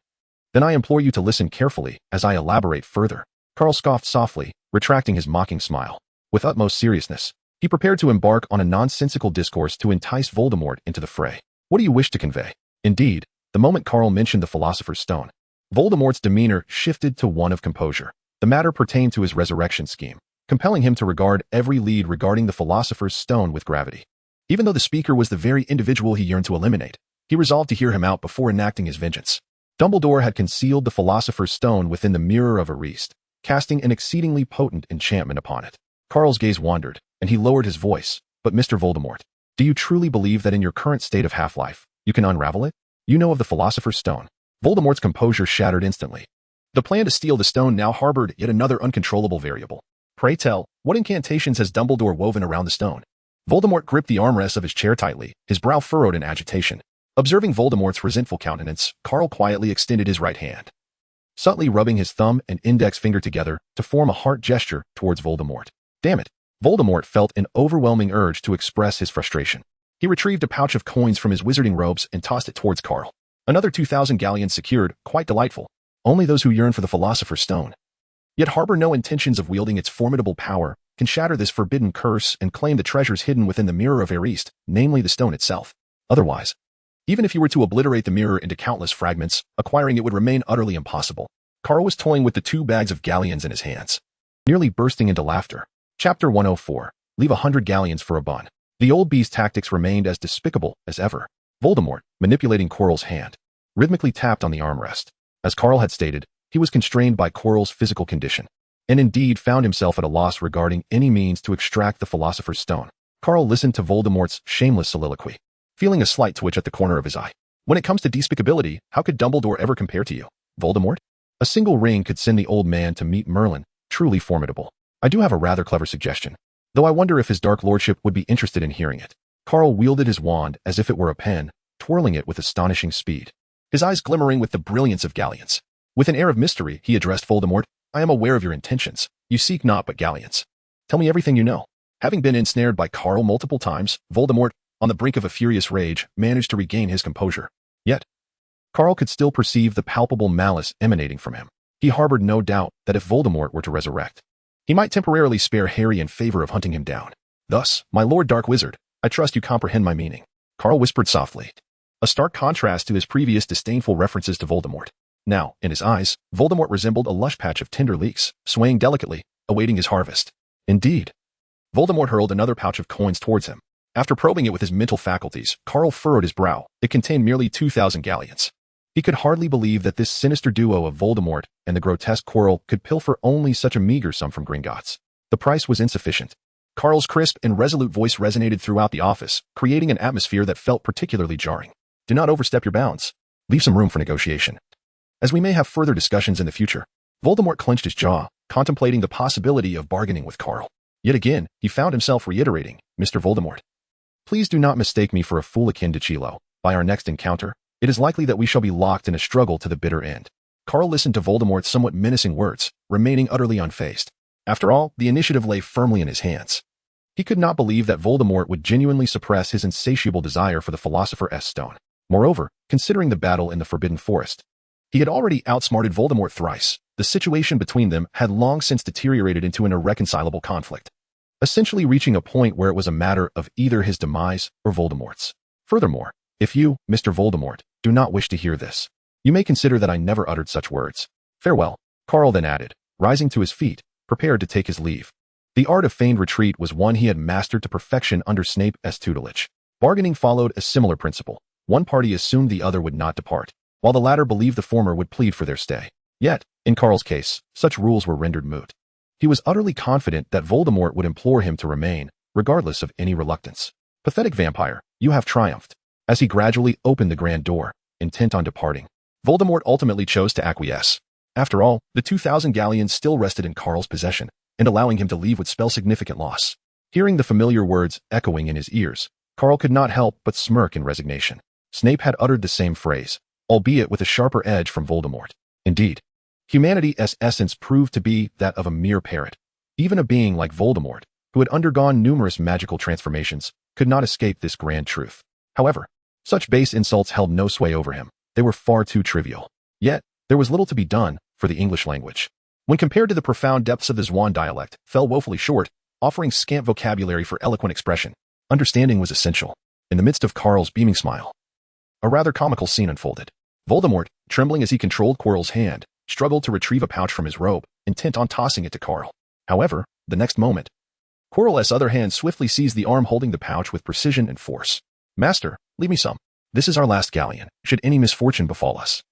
Then I implore you to listen carefully as I elaborate further. Carl scoffed softly, retracting his mocking smile. With utmost seriousness, he prepared to embark on a nonsensical discourse to entice Voldemort into the fray. What do you wish to convey? Indeed, the moment Carl mentioned the Philosopher's Stone, Voldemort's demeanor shifted to one of composure. The matter pertained to his resurrection scheme, compelling him to regard every lead regarding the Philosopher's Stone with gravity. Even though the speaker was the very individual he yearned to eliminate, he resolved to hear him out before enacting his vengeance. Dumbledore had concealed the Philosopher's Stone within the Mirror of Erised, casting an exceedingly potent enchantment upon it. Carl's gaze wandered, and he lowered his voice. But Mr. Voldemort, do you truly believe that in your current state of half-life, you can unravel it? You know of the Philosopher's Stone. Voldemort's composure shattered instantly. The plan to steal the stone now harbored yet another uncontrollable variable. Pray tell, what incantations has Dumbledore woven around the stone? Voldemort gripped the armrests of his chair tightly, his brow furrowed in agitation. Observing Voldemort's resentful countenance, Carl quietly extended his right hand, subtly rubbing his thumb and index finger together to form a heart gesture towards Voldemort. Damn it! Voldemort felt an overwhelming urge to express his frustration. He retrieved a pouch of coins from his wizarding robes and tossed it towards Carl. Another 2,000 galleons secured, quite delightful. Only those who yearn for the Philosopher's Stone, yet harbor no intentions of wielding its formidable power, can shatter this forbidden curse and claim the treasures hidden within the Mirror of Erised, namely the stone itself. Otherwise, even if you were to obliterate the mirror into countless fragments, acquiring it would remain utterly impossible. Carl was toying with the 2 bags of galleons in his hands, nearly bursting into laughter. Chapter 104. Leave 100 galleons for a bun. The old bee's tactics remained as despicable as ever. Voldemort, manipulating Quirrell's hand, rhythmically tapped on the armrest. As Carl had stated, he was constrained by Quirrell's physical condition, and indeed found himself at a loss regarding any means to extract the Philosopher's Stone. Carl listened to Voldemort's shameless soliloquy, feeling a slight twitch at the corner of his eye. When it comes to despicability, how could Dumbledore ever compare to you, Voldemort? A single ring could send the old man to meet Merlin, truly formidable. I do have a rather clever suggestion, though I wonder if his dark lordship would be interested in hearing it. Carl wielded his wand as if it were a pen, twirling it with astonishing speed, his eyes glimmering with the brilliance of galleons. With an air of mystery, he addressed Voldemort. I am aware of your intentions. You seek naught but galleons. Tell me everything you know. Having been ensnared by Carl multiple times, Voldemort, on the brink of a furious rage, managed to regain his composure. Yet, Carl could still perceive the palpable malice emanating from him. He harbored no doubt that if Voldemort were to resurrect, he might temporarily spare Harry in favor of hunting him down. Thus, my Lord Dark Wizard, I trust you comprehend my meaning. Carl whispered softly, a stark contrast to his previous disdainful references to Voldemort. Now, in his eyes, Voldemort resembled a lush patch of tender leeks, swaying delicately, awaiting his harvest. Indeed. Voldemort hurled another pouch of coins towards him. After probing it with his mental faculties, Carl furrowed his brow. It contained merely 2,000 galleons. He could hardly believe that this sinister duo of Voldemort and the grotesque Quirrell could pilfer only such a meager sum from Gringotts. The price was insufficient. Carl's crisp and resolute voice resonated throughout the office, creating an atmosphere that felt particularly jarring. Do not overstep your bounds. Leave some room for negotiation, as we may have further discussions in the future. Voldemort clenched his jaw, contemplating the possibility of bargaining with Carl. Yet again, he found himself reiterating, Mr. Voldemort, please do not mistake me for a fool akin to Chilo. By our next encounter, it is likely that we shall be locked in a struggle to the bitter end. Carl listened to Voldemort's somewhat menacing words, remaining utterly unfazed. After all, the initiative lay firmly in his hands. He could not believe that Voldemort would genuinely suppress his insatiable desire for the Philosopher's Stone. Moreover, considering the battle in the Forbidden Forest, he had already outsmarted Voldemort thrice. The situation between them had long since deteriorated into an irreconcilable conflict, essentially reaching a point where it was a matter of either his demise or Voldemort's. Furthermore, if you, Mr. Voldemort, do not wish to hear this, you may consider that I never uttered such words. Farewell. Carl then added, rising to his feet, prepared to take his leave. The art of feigned retreat was one he had mastered to perfection under Snape's tutelage. Bargaining followed a similar principle. One party assumed the other would not depart, while the latter believed the former would plead for their stay. Yet, in Carl's case, such rules were rendered moot. He was utterly confident that Voldemort would implore him to remain, regardless of any reluctance. Pathetic vampire, you have triumphed. As he gradually opened the grand door, intent on departing, Voldemort ultimately chose to acquiesce. After all, the 2,000 galleons still rested in Carl's possession, and allowing him to leave would spell significant loss. Hearing the familiar words echoing in his ears, Carl could not help but smirk in resignation. Snape had uttered the same phrase, albeit with a sharper edge from Voldemort. Indeed, humanity's essence proved to be that of a mere parrot. Even a being like Voldemort, who had undergone numerous magical transformations, could not escape this grand truth. However, such base insults held no sway over him. They were far too trivial. Yet, There was little to be done for the English language. When compared to the profound depths of the Zwan dialect, fell woefully short, offering scant vocabulary for eloquent expression. Understanding was essential. In the midst of Quirrell's beaming smile, a rather comical scene unfolded. Voldemort, trembling as he controlled Quirrell's hand, struggled to retrieve a pouch from his robe, intent on tossing it to Quirrell. However, the next moment, Quirrell's other hand swiftly seized the arm holding the pouch with precision and force. "Master, leave me some. This is our last galleon. Should any misfortune befall us,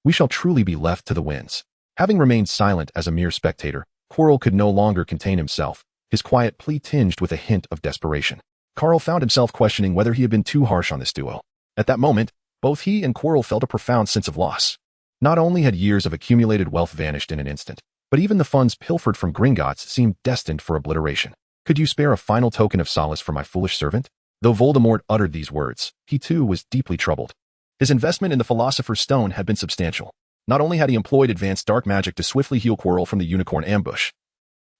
we shall truly be left to the winds." Having remained silent as a mere spectator, Quirrell could no longer contain himself, his quiet plea tinged with a hint of desperation. Quirrell found himself questioning whether he had been too harsh on this duo. At that moment, both he and Quirrell felt a profound sense of loss. Not only had years of accumulated wealth vanished in an instant, but even the funds pilfered from Gringotts seemed destined for obliteration. "Could you spare a final token of solace for my foolish servant?" Though Voldemort uttered these words, he too was deeply troubled. His investment in the Philosopher's Stone had been substantial. Not only had he employed advanced dark magic to swiftly heal Quirrell from the unicorn ambush,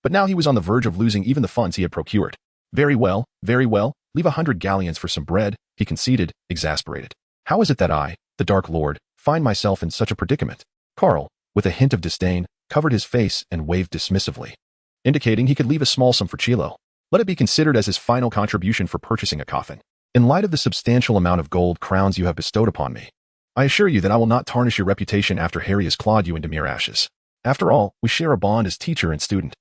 but now he was on the verge of losing even the funds he had procured. Very well, leave 100 galleons for some bread," he conceded, exasperated. "How is it that I, the Dark Lord, find myself in such a predicament?" Quirrell, with a hint of disdain, covered his face and waved dismissively, indicating he could leave a small sum for Chilo. "Let it be considered as his final contribution for purchasing a coffin. In light of the substantial amount of gold crowns you have bestowed upon me, I assure you that I will not tarnish your reputation after Harry has clawed you into mere ashes. After all, we share a bond as teacher and student.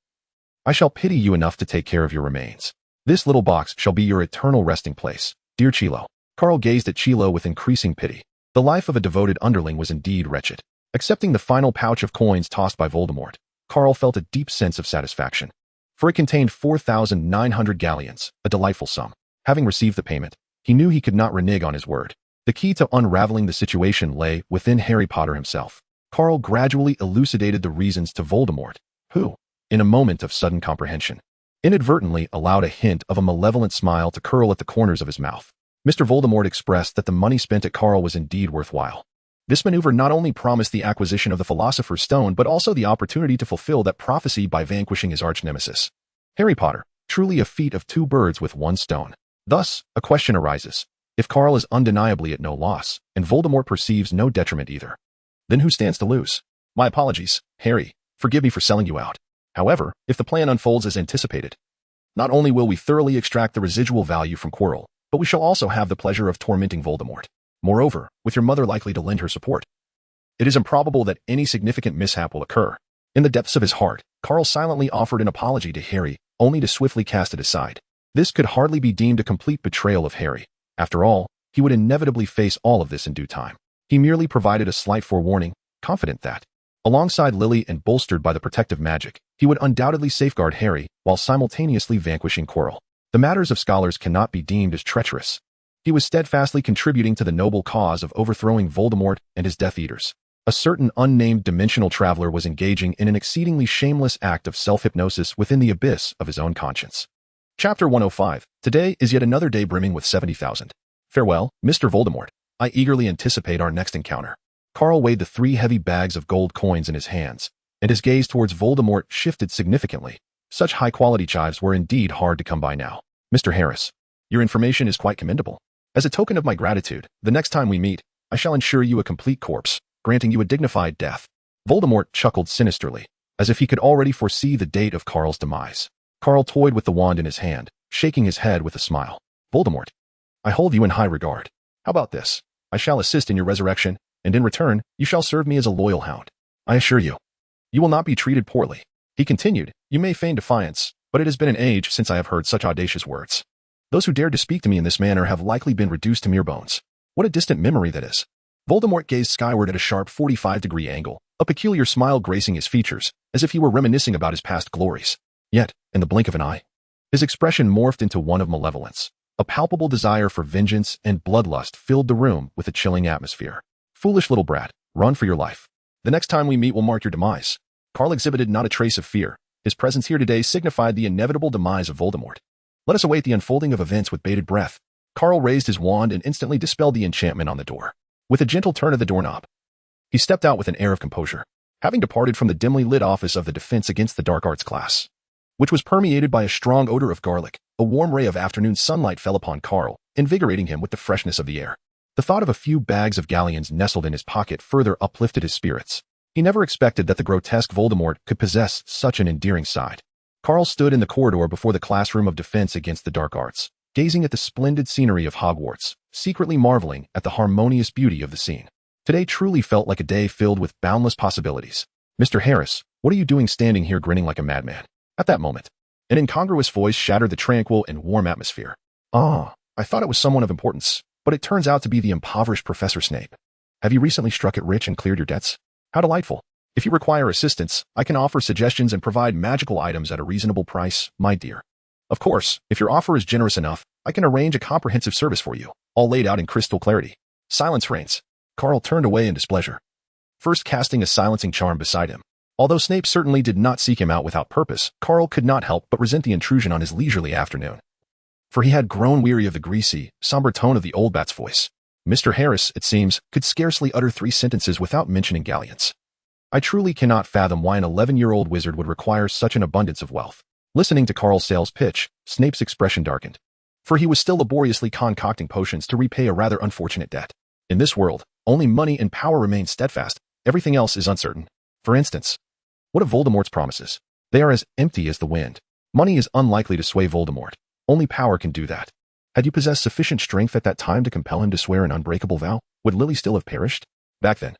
I shall pity you enough to take care of your remains. This little box shall be your eternal resting place, dear Chilo." Quirrell gazed at Chilo with increasing pity. The life of a devoted underling was indeed wretched. Accepting the final pouch of coins tossed by Voldemort, Quirrell felt a deep sense of satisfaction. For it contained 4,900 galleons, a delightful sum. Having received the payment, he knew he could not renege on his word. The key to unraveling the situation lay within Harry Potter himself. Quirrell gradually elucidated the reasons to Voldemort, who, in a moment of sudden comprehension, inadvertently allowed a hint of a malevolent smile to curl at the corners of his mouth. Mr. Voldemort expressed that the money spent at Quirrell was indeed worthwhile. This maneuver not only promised the acquisition of the Philosopher's Stone, but also the opportunity to fulfill that prophecy by vanquishing his arch-nemesis. Harry Potter, truly a feat of two birds with one stone. Thus, a question arises. If Quirrell is undeniably at no loss, and Voldemort perceives no detriment either, then who stands to lose? My apologies, Harry. Forgive me for selling you out. However, if the plan unfolds as anticipated, not only will we thoroughly extract the residual value from Quirrell, but we shall also have the pleasure of tormenting Voldemort. Moreover, with your mother likely to lend her support, it is improbable that any significant mishap will occur. In the depths of his heart, Quirrell silently offered an apology to Harry, only to swiftly cast it aside. This could hardly be deemed a complete betrayal of Harry. After all, he would inevitably face all of this in due time. He merely provided a slight forewarning, confident that, alongside Lily and bolstered by the protective magic, he would undoubtedly safeguard Harry while simultaneously vanquishing Quirrell. The matters of scholars cannot be deemed as treacherous. He was steadfastly contributing to the noble cause of overthrowing Voldemort and his Death Eaters. A certain unnamed dimensional traveler was engaging in an exceedingly shameless act of self-hypnosis within the abyss of his own conscience. Chapter 105. Today is yet another day brimming with 70,000. Farewell, Mr. Voldemort. I eagerly anticipate our next encounter. Quirrell weighed the 3 heavy bags of gold coins in his hands, and his gaze towards Voldemort shifted significantly. Such high-quality chives were indeed hard to come by now. Mr. Harris, your information is quite commendable. As a token of my gratitude, the next time we meet, I shall ensure you a complete corpse, granting you a dignified death. Voldemort chuckled sinisterly, as if he could already foresee the date of Quirrell's demise. Quirrell toyed with the wand in his hand, shaking his head with a smile. Voldemort, I hold you in high regard. How about this? I shall assist in your resurrection, and in return, you shall serve me as a loyal hound. I assure you, you will not be treated poorly. He continued, you may feign defiance, but it has been an age since I have heard such audacious words. Those who dared to speak to me in this manner have likely been reduced to mere bones. What a distant memory that is. Voldemort gazed skyward at a sharp 45-degree angle, a peculiar smile gracing his features, as if he were reminiscing about his past glories. Yet, in the blink of an eye, his expression morphed into one of malevolence. A palpable desire for vengeance and bloodlust filled the room with a chilling atmosphere. Foolish little brat, run for your life. The next time we meet will mark your demise. Quirrell exhibited not a trace of fear. His presence here today signified the inevitable demise of Voldemort. Let us await the unfolding of events with bated breath. Quirrell raised his wand and instantly dispelled the enchantment on the door. With a gentle turn of the doorknob, he stepped out with an air of composure, having departed from the dimly lit office of the Defense Against the Dark Arts class, which was permeated by a strong odor of garlic. A warm ray of afternoon sunlight fell upon Quirrell, invigorating him with the freshness of the air. The thought of a few bags of galleons nestled in his pocket further uplifted his spirits. He never expected that the grotesque Voldemort could possess such an endearing side. Carl stood in the corridor before the classroom of defense against the dark arts, gazing at the splendid scenery of Hogwarts, secretly marveling at the harmonious beauty of the scene. Today truly felt like a day filled with boundless possibilities. Mr. Harris, what are you doing standing here grinning like a madman? At that moment, an incongruous voice shattered the tranquil and warm atmosphere. Ah, I thought it was someone of importance, but it turns out to be the impoverished Professor Snape. Have you recently struck it rich and cleared your debts? How delightful. If you require assistance, I can offer suggestions and provide magical items at a reasonable price, my dear. Of course, if your offer is generous enough, I can arrange a comprehensive service for you, all laid out in crystal clarity. Silence reigns. Carl turned away in displeasure, first casting a silencing charm beside him. Although Snape certainly did not seek him out without purpose, Carl could not help but resent the intrusion on his leisurely afternoon. For he had grown weary of the greasy, somber tone of the old bat's voice. Mr. Harris, it seems, could scarcely utter 3 sentences without mentioning galleons. I truly cannot fathom why an 11-year-old wizard would require such an abundance of wealth. Listening to Carl's sales pitch, Snape's expression darkened. For he was still laboriously concocting potions to repay a rather unfortunate debt. In this world, only money and power remain steadfast. Everything else is uncertain. For instance, what of Voldemort's promises? They are as empty as the wind. Money is unlikely to sway Voldemort. Only power can do that. Had you possessed sufficient strength at that time to compel him to swear an unbreakable vow, would Lily still have perished? Back then,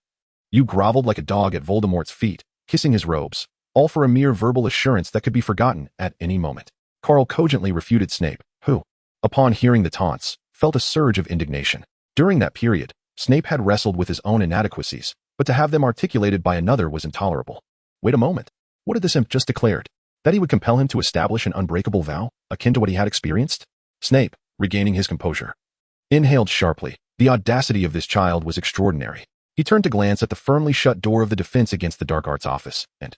you groveled like a dog at Voldemort's feet, kissing his robes, all for a mere verbal assurance that could be forgotten at any moment. Carl cogently refuted Snape, who, upon hearing the taunts, felt a surge of indignation. During that period, Snape had wrestled with his own inadequacies, but to have them articulated by another was intolerable. Wait a moment. What had this imp just declared? That he would compel him to establish an unbreakable vow, akin to what he had experienced? Snape, regaining his composure, inhaled sharply. The audacity of this child was extraordinary. He turned to glance at the firmly shut door of the defense against the dark arts office, and,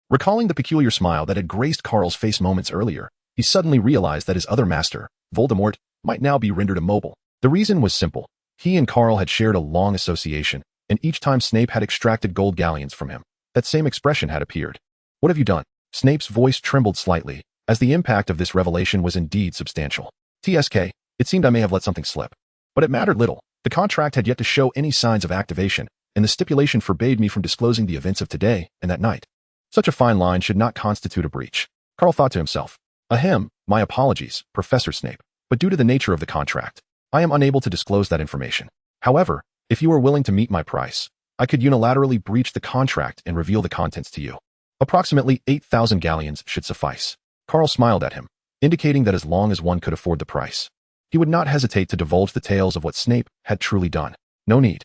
recalling the peculiar smile that had graced Carl's face moments earlier, he suddenly realized that his other master, Voldemort, might now be rendered immobile. The reason was simple. He and Carl had shared a long association, and each time Snape had extracted gold galleons from him, that same expression had appeared. What have you done? Snape's voice trembled slightly, as the impact of this revelation was indeed substantial. TSK, it seemed I may have let something slip. But it mattered little. The contract had yet to show any signs of activation, and the stipulation forbade me from disclosing the events of today and that night. Such a fine line should not constitute a breach. Carl thought to himself. Ahem, my apologies, Professor Snape, but due to the nature of the contract, I am unable to disclose that information. However, if you are willing to meet my price, I could unilaterally breach the contract and reveal the contents to you. Approximately 8,000 galleons should suffice. Carl smiled at him, indicating that as long as one could afford the price, he would not hesitate to divulge the tales of what Snape had truly done. No need.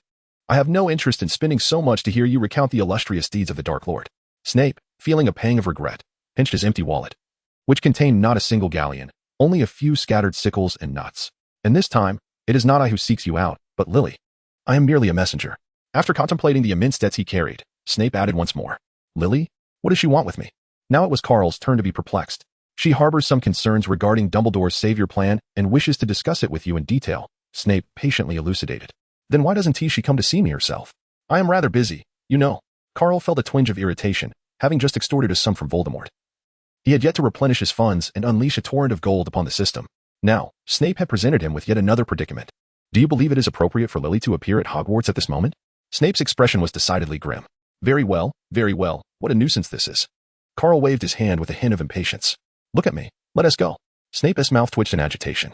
I have no interest in spending so much to hear you recount the illustrious deeds of the Dark Lord. Snape, feeling a pang of regret, pinched his empty wallet, which contained not a single galleon, only a few scattered sickles and nuts. And this time, it is not I who seeks you out, but Lily. I am merely a messenger. After contemplating the immense debts he carried, Snape added once more. Lily? What does she want with me? Now it was Carl's turn to be perplexed. She harbors some concerns regarding Dumbledore's savior plan and wishes to discuss it with you in detail, Snape patiently elucidated. Then why doesn't she come to see me herself? I am rather busy, you know. Carl felt a twinge of irritation, having just extorted a sum from Voldemort. He had yet to replenish his funds and unleash a torrent of gold upon the system. Now, Snape had presented him with yet another predicament. Do you believe it is appropriate for Lily to appear at Hogwarts at this moment? Snape's expression was decidedly grim. Very well, what a nuisance this is. Carl waved his hand with a hint of impatience. Look at me, let us go. Snape's mouth twitched in agitation.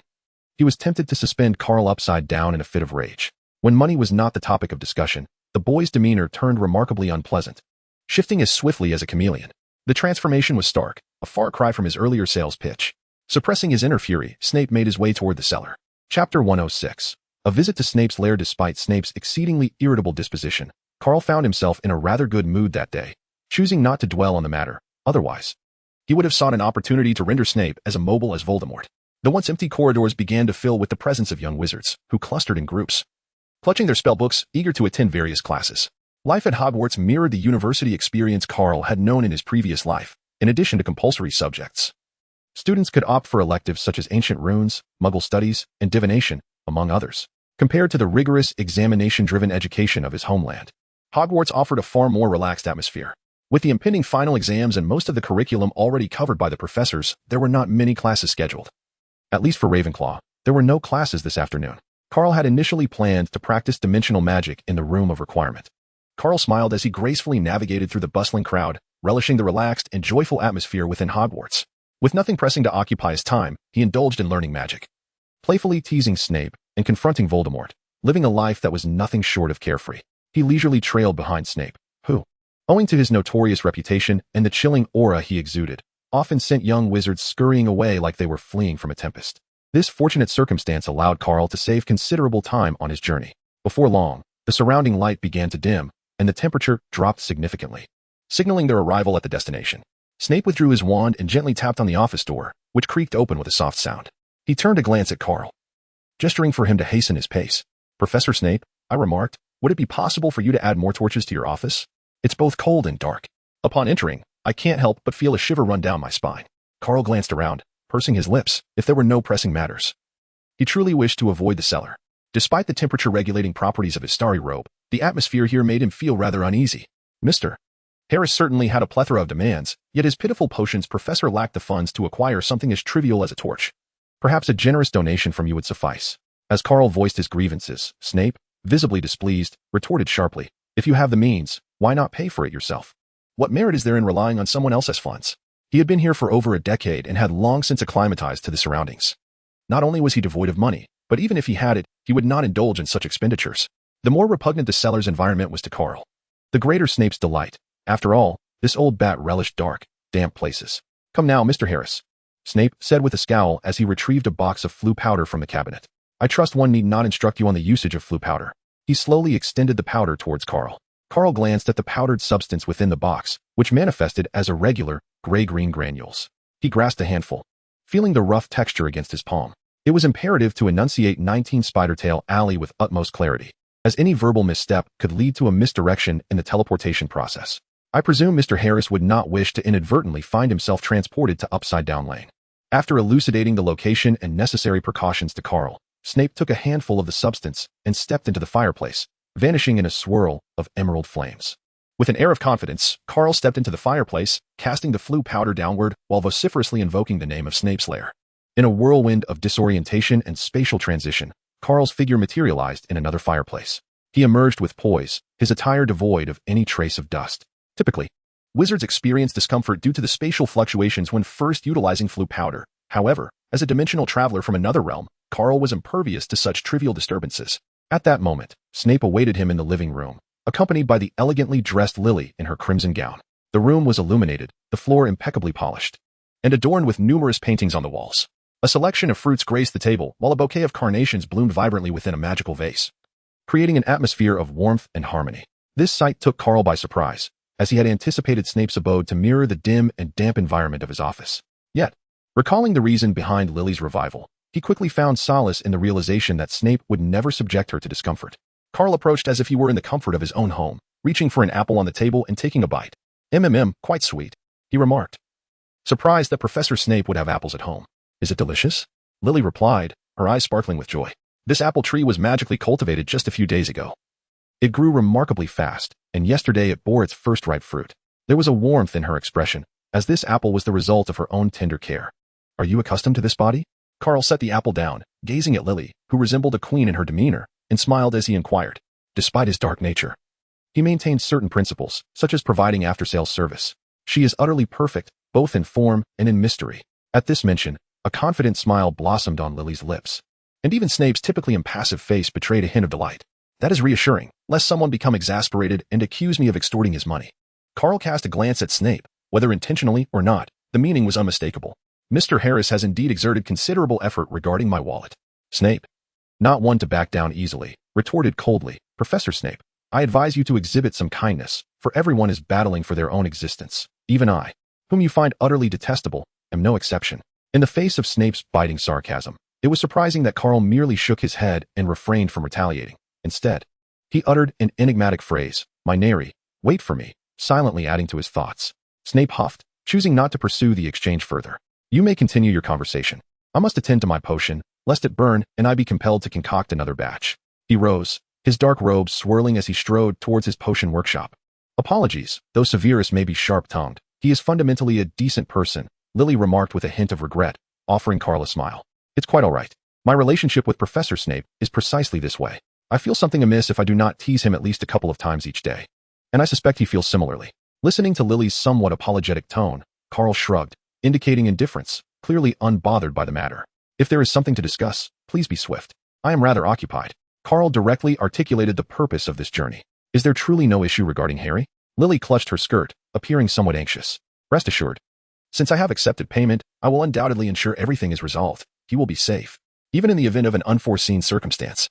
He was tempted to suspend Carl upside down in a fit of rage. When money was not the topic of discussion, the boy's demeanor turned remarkably unpleasant, shifting as swiftly as a chameleon. The transformation was stark, a far cry from his earlier sales pitch. Suppressing his inner fury, Snape made his way toward the cellar. Chapter 106. A visit to Snape's lair. Despite Snape's exceedingly irritable disposition, Carl found himself in a rather good mood that day, choosing not to dwell on the matter. Otherwise, he would have sought an opportunity to render Snape as immobile as Voldemort. The once empty corridors began to fill with the presence of young wizards, who clustered in groups, clutching their spellbooks, eager to attend various classes. Life at Hogwarts mirrored the university experience Carl had known in his previous life. In addition to compulsory subjects, students could opt for electives such as ancient runes, Muggle studies, and divination, among others. Compared to the rigorous, examination-driven education of his homeland, Hogwarts offered a far more relaxed atmosphere. With the impending final exams and most of the curriculum already covered by the professors, there were not many classes scheduled. At least for Ravenclaw, there were no classes this afternoon. Carl had initially planned to practice dimensional magic in the room of requirement. Carl smiled as he gracefully navigated through the bustling crowd, relishing the relaxed and joyful atmosphere within Hogwarts. With nothing pressing to occupy his time, he indulged in learning magic. Playfully teasing Snape and confronting Voldemort, living a life that was nothing short of carefree. He leisurely trailed behind Snape, who, owing to his notorious reputation and the chilling aura he exuded, often sent young wizards scurrying away like they were fleeing from a tempest. This fortunate circumstance allowed Carl to save considerable time on his journey. Before long, the surrounding light began to dim, and the temperature dropped significantly, signaling their arrival at the destination. Snape withdrew his wand and gently tapped on the office door, which creaked open with a soft sound. He turned to glance at Carl, gesturing for him to hasten his pace. "Professor Snape," I remarked, "would it be possible for you to add more torches to your office? It's both cold and dark." Upon entering, I can't help but feel a shiver run down my spine. Carl glanced around, pursing his lips, if there were no pressing matters. He truly wished to avoid the cellar. Despite the temperature-regulating properties of his starry robe, the atmosphere here made him feel rather uneasy. Mr. Harris certainly had a plethora of demands, yet his pitiful potions professor lacked the funds to acquire something as trivial as a torch. Perhaps a generous donation from you would suffice. As Carl voiced his grievances, Snape, visibly displeased, retorted sharply, "If you have the means, why not pay for it yourself? What merit is there in relying on someone else's funds?" He had been here for over a decade and had long since acclimatized to the surroundings. Not only was he devoid of money, but even if he had it, he would not indulge in such expenditures. The more repugnant the cellar's environment was to Carl, the greater Snape's delight. After all, this old bat relished dark, damp places. "Come now, Mr. Harris," Snape said with a scowl as he retrieved a box of flue powder from the cabinet. "I trust one need not instruct you on the usage of flue powder." He slowly extended the powder towards Carl. Carl glanced at the powdered substance within the box, which manifested as irregular, gray-green granules. He grasped a handful, feeling the rough texture against his palm. It was imperative to enunciate 19 Spidertail Alley with utmost clarity, as any verbal misstep could lead to a misdirection in the teleportation process. I presume Mr. Harris would not wish to inadvertently find himself transported to Upside Down Lane. After elucidating the location and necessary precautions to Carl, Snape took a handful of the substance and stepped into the fireplace, vanishing in a swirl of emerald flames. With an air of confidence, Carl stepped into the fireplace, casting the flue powder downward while vociferously invoking the name of Snape's lair. In a whirlwind of disorientation and spatial transition, Carl's figure materialized in another fireplace. He emerged with poise, his attire devoid of any trace of dust. Typically, wizards experience discomfort due to the spatial fluctuations when first utilizing flue powder. However, as a dimensional traveler from another realm, Carl was impervious to such trivial disturbances. At that moment, Snape awaited him in the living room, accompanied by the elegantly dressed Lily in her crimson gown. The room was illuminated, the floor impeccably polished, and adorned with numerous paintings on the walls. A selection of fruits graced the table, while a bouquet of carnations bloomed vibrantly within a magical vase, creating an atmosphere of warmth and harmony. This sight took Carl by surprise, as he had anticipated Snape's abode to mirror the dim and damp environment of his office. Yet, recalling the reason behind Lily's revival, he quickly found solace in the realization that Snape would never subject her to discomfort. Carl approached as if he were in the comfort of his own home, reaching for an apple on the table and taking a bite. Quite sweet," he remarked, surprised that Professor Snape would have apples at home. "Is it delicious?" Lily replied, her eyes sparkling with joy. "This apple tree was magically cultivated just a few days ago. It grew remarkably fast, and yesterday it bore its first ripe fruit." There was a warmth in her expression, as this apple was the result of her own tender care. "Are you accustomed to this body?" Carl set the apple down, gazing at Lily, who resembled a queen in her demeanor, and smiled as he inquired. Despite his dark nature, he maintained certain principles, such as providing after-sales service. "She is utterly perfect, both in form and in mystery." At this mention, a confident smile blossomed on Lily's lips, and even Snape's typically impassive face betrayed a hint of delight. "That is reassuring, lest someone become exasperated and accuse me of extorting his money." Carl cast a glance at Snape. Whether intentionally or not, the meaning was unmistakable. "Mr. Harris has indeed exerted considerable effort regarding my wallet." Snape, not one to back down easily, retorted coldly, "Professor Snape, I advise you to exhibit some kindness, for everyone is battling for their own existence. Even I, whom you find utterly detestable, am no exception." In the face of Snape's biting sarcasm, it was surprising that Carl merely shook his head and refrained from retaliating. Instead, he uttered an enigmatic phrase, "My nary, wait for me," silently adding to his thoughts. Snape huffed, choosing not to pursue the exchange further. "You may continue your conversation. I must attend to my potion, lest it burn and I be compelled to concoct another batch." He rose, his dark robe swirling as he strode towards his potion workshop. "Apologies, though Severus may be sharp-tongued, he is fundamentally a decent person," Lily remarked with a hint of regret, offering Carl a smile. "It's quite all right. My relationship with Professor Snape is precisely this way. I feel something amiss if I do not tease him at least a couple of times each day." and I suspect he feels similarly. Listening to Lily's somewhat apologetic tone, Carl shrugged, indicating indifference, clearly unbothered by the matter. If there is something to discuss, please be swift. I am rather occupied. Carl directly articulated the purpose of this journey. Is there truly no issue regarding Harry? Lily clutched her skirt, appearing somewhat anxious. Rest assured. Since I have accepted payment, I will undoubtedly ensure everything is resolved. He will be safe, even in the event of an unforeseen circumstance.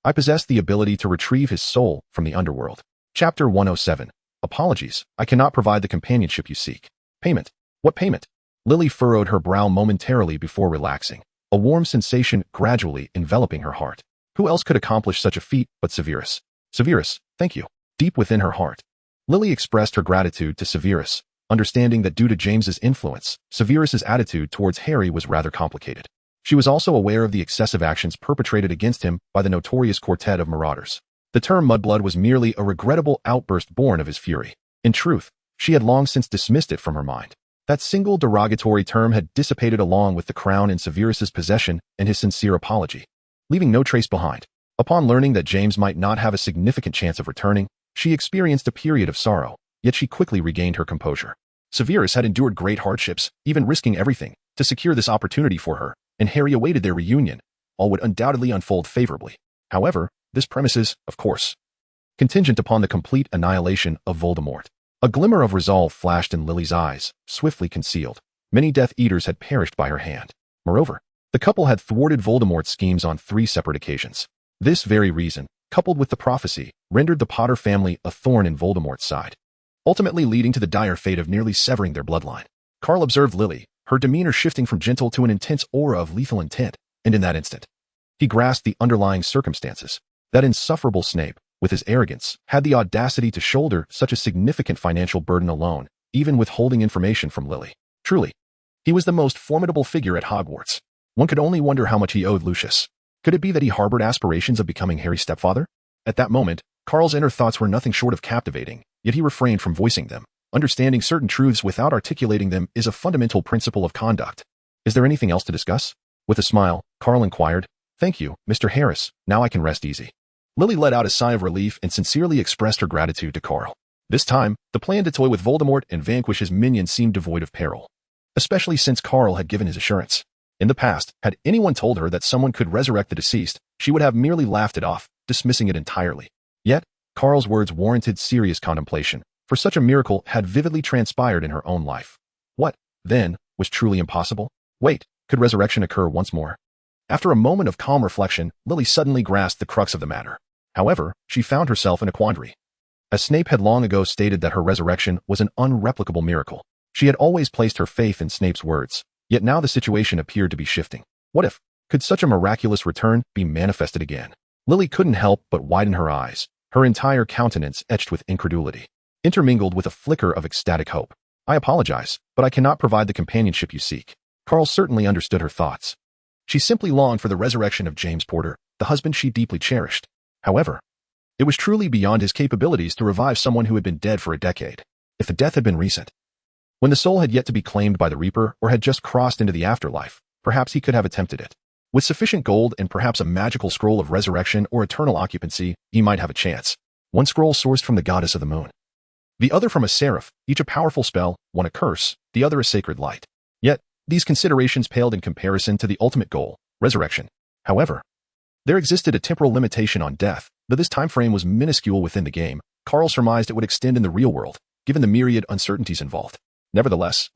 I possess the ability to retrieve his soul from the underworld. Chapter 107. Apologies, I cannot provide the companionship you seek. Payment. What payment? Lily furrowed her brow momentarily before relaxing, a warm sensation gradually enveloping her heart. Who else could accomplish such a feat but Severus? Severus, thank you. Deep within her heart, Lily expressed her gratitude to Severus, understanding that due to James's influence, Severus's attitude towards Harry was rather complicated. She was also aware of the excessive actions perpetrated against him by the notorious quartet of marauders. The term mudblood was merely a regrettable outburst born of his fury. In truth, she had long since dismissed it from her mind. That single derogatory term had dissipated along with the crown in Severus's possession and his sincere apology, leaving no trace behind. Upon learning that James might not have a significant chance of returning, she experienced a period of sorrow, yet she quickly regained her composure. Severus had endured great hardships, even risking everything, to secure this opportunity for her, and Harry awaited their reunion. All would undoubtedly unfold favorably. However, this premise is, of course, contingent upon the complete annihilation of Voldemort. A glimmer of resolve flashed in Lily's eyes, swiftly concealed. Many Death Eaters had perished by her hand. Moreover, the couple had thwarted Voldemort's schemes on 3 separate occasions. This very reason, coupled with the prophecy, rendered the Potter family a thorn in Voldemort's side, ultimately leading to the dire fate of nearly severing their bloodline. Carl observed Lily, her demeanor shifting from gentle to an intense aura of lethal intent, and in that instant, he grasped the underlying circumstances. That insufferable Snape, with his arrogance, had the audacity to shoulder such a significant financial burden alone, even withholding information from Lily. Truly, he was the most formidable figure at Hogwarts. One could only wonder how much he owed Lucius. Could it be that he harbored aspirations of becoming Harry's stepfather? At that moment, Carl's inner thoughts were nothing short of captivating, yet he refrained from voicing them. Understanding certain truths without articulating them is a fundamental principle of conduct. Is there anything else to discuss? With a smile, Carl inquired. Thank you, Mr. Harris. Now I can rest easy. Lily let out a sigh of relief and sincerely expressed her gratitude to Carl. This time, the plan to toy with Voldemort and vanquish his minions seemed devoid of peril, especially since Carl had given his assurance. In the past, had anyone told her that someone could resurrect the deceased, she would have merely laughed it off, dismissing it entirely. Yet, Carl's words warranted serious contemplation, for such a miracle had vividly transpired in her own life. What, then, was truly impossible? Wait, could resurrection occur once more? After a moment of calm reflection, Lily suddenly grasped the crux of the matter. However, she found herself in a quandary. As Snape had long ago stated that her resurrection was an unreplicable miracle, she had always placed her faith in Snape's words, yet now the situation appeared to be shifting. What if? Could such a miraculous return be manifested again? Lily couldn't help but widen her eyes, her entire countenance etched with incredulity, intermingled with a flicker of ecstatic hope. I apologize, but I cannot provide the companionship you seek. Carl certainly understood her thoughts. She simply longed for the resurrection of James Porter, the husband she deeply cherished. However, it was truly beyond his capabilities to revive someone who had been dead for a decade. If the death had been recent, when the soul had yet to be claimed by the Reaper or had just crossed into the afterlife, perhaps he could have attempted it. With sufficient gold and perhaps a magical scroll of resurrection or eternal occupancy, he might have a chance. One scroll sourced from the goddess of the moon, the other from a seraph, each a powerful spell, one a curse, the other a sacred light. Yet, these considerations paled in comparison to the ultimate goal, resurrection. However, there existed a temporal limitation on death. Though this time frame was minuscule within the game, Carl surmised it would extend in the real world, given the myriad uncertainties involved. Nevertheless,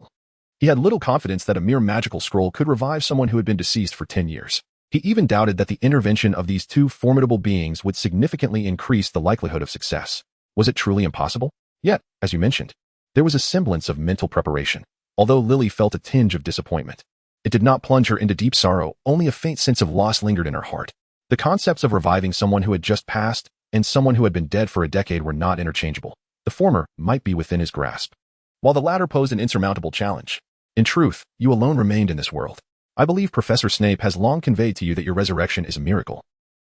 he had little confidence that a mere magical scroll could revive someone who had been deceased for 10 years. He even doubted that the intervention of these 2 formidable beings would significantly increase the likelihood of success. Was it truly impossible? Yet, as you mentioned, there was a semblance of mental preparation. Although Lily felt a tinge of disappointment, it did not plunge her into deep sorrow, only a faint sense of loss lingered in her heart. The concepts of reviving someone who had just passed and someone who had been dead for a decade were not interchangeable. The former might be within his grasp, while the latter posed an insurmountable challenge. In truth, you alone remained in this world. I believe Professor Snape has long conveyed to you that your resurrection is a miracle.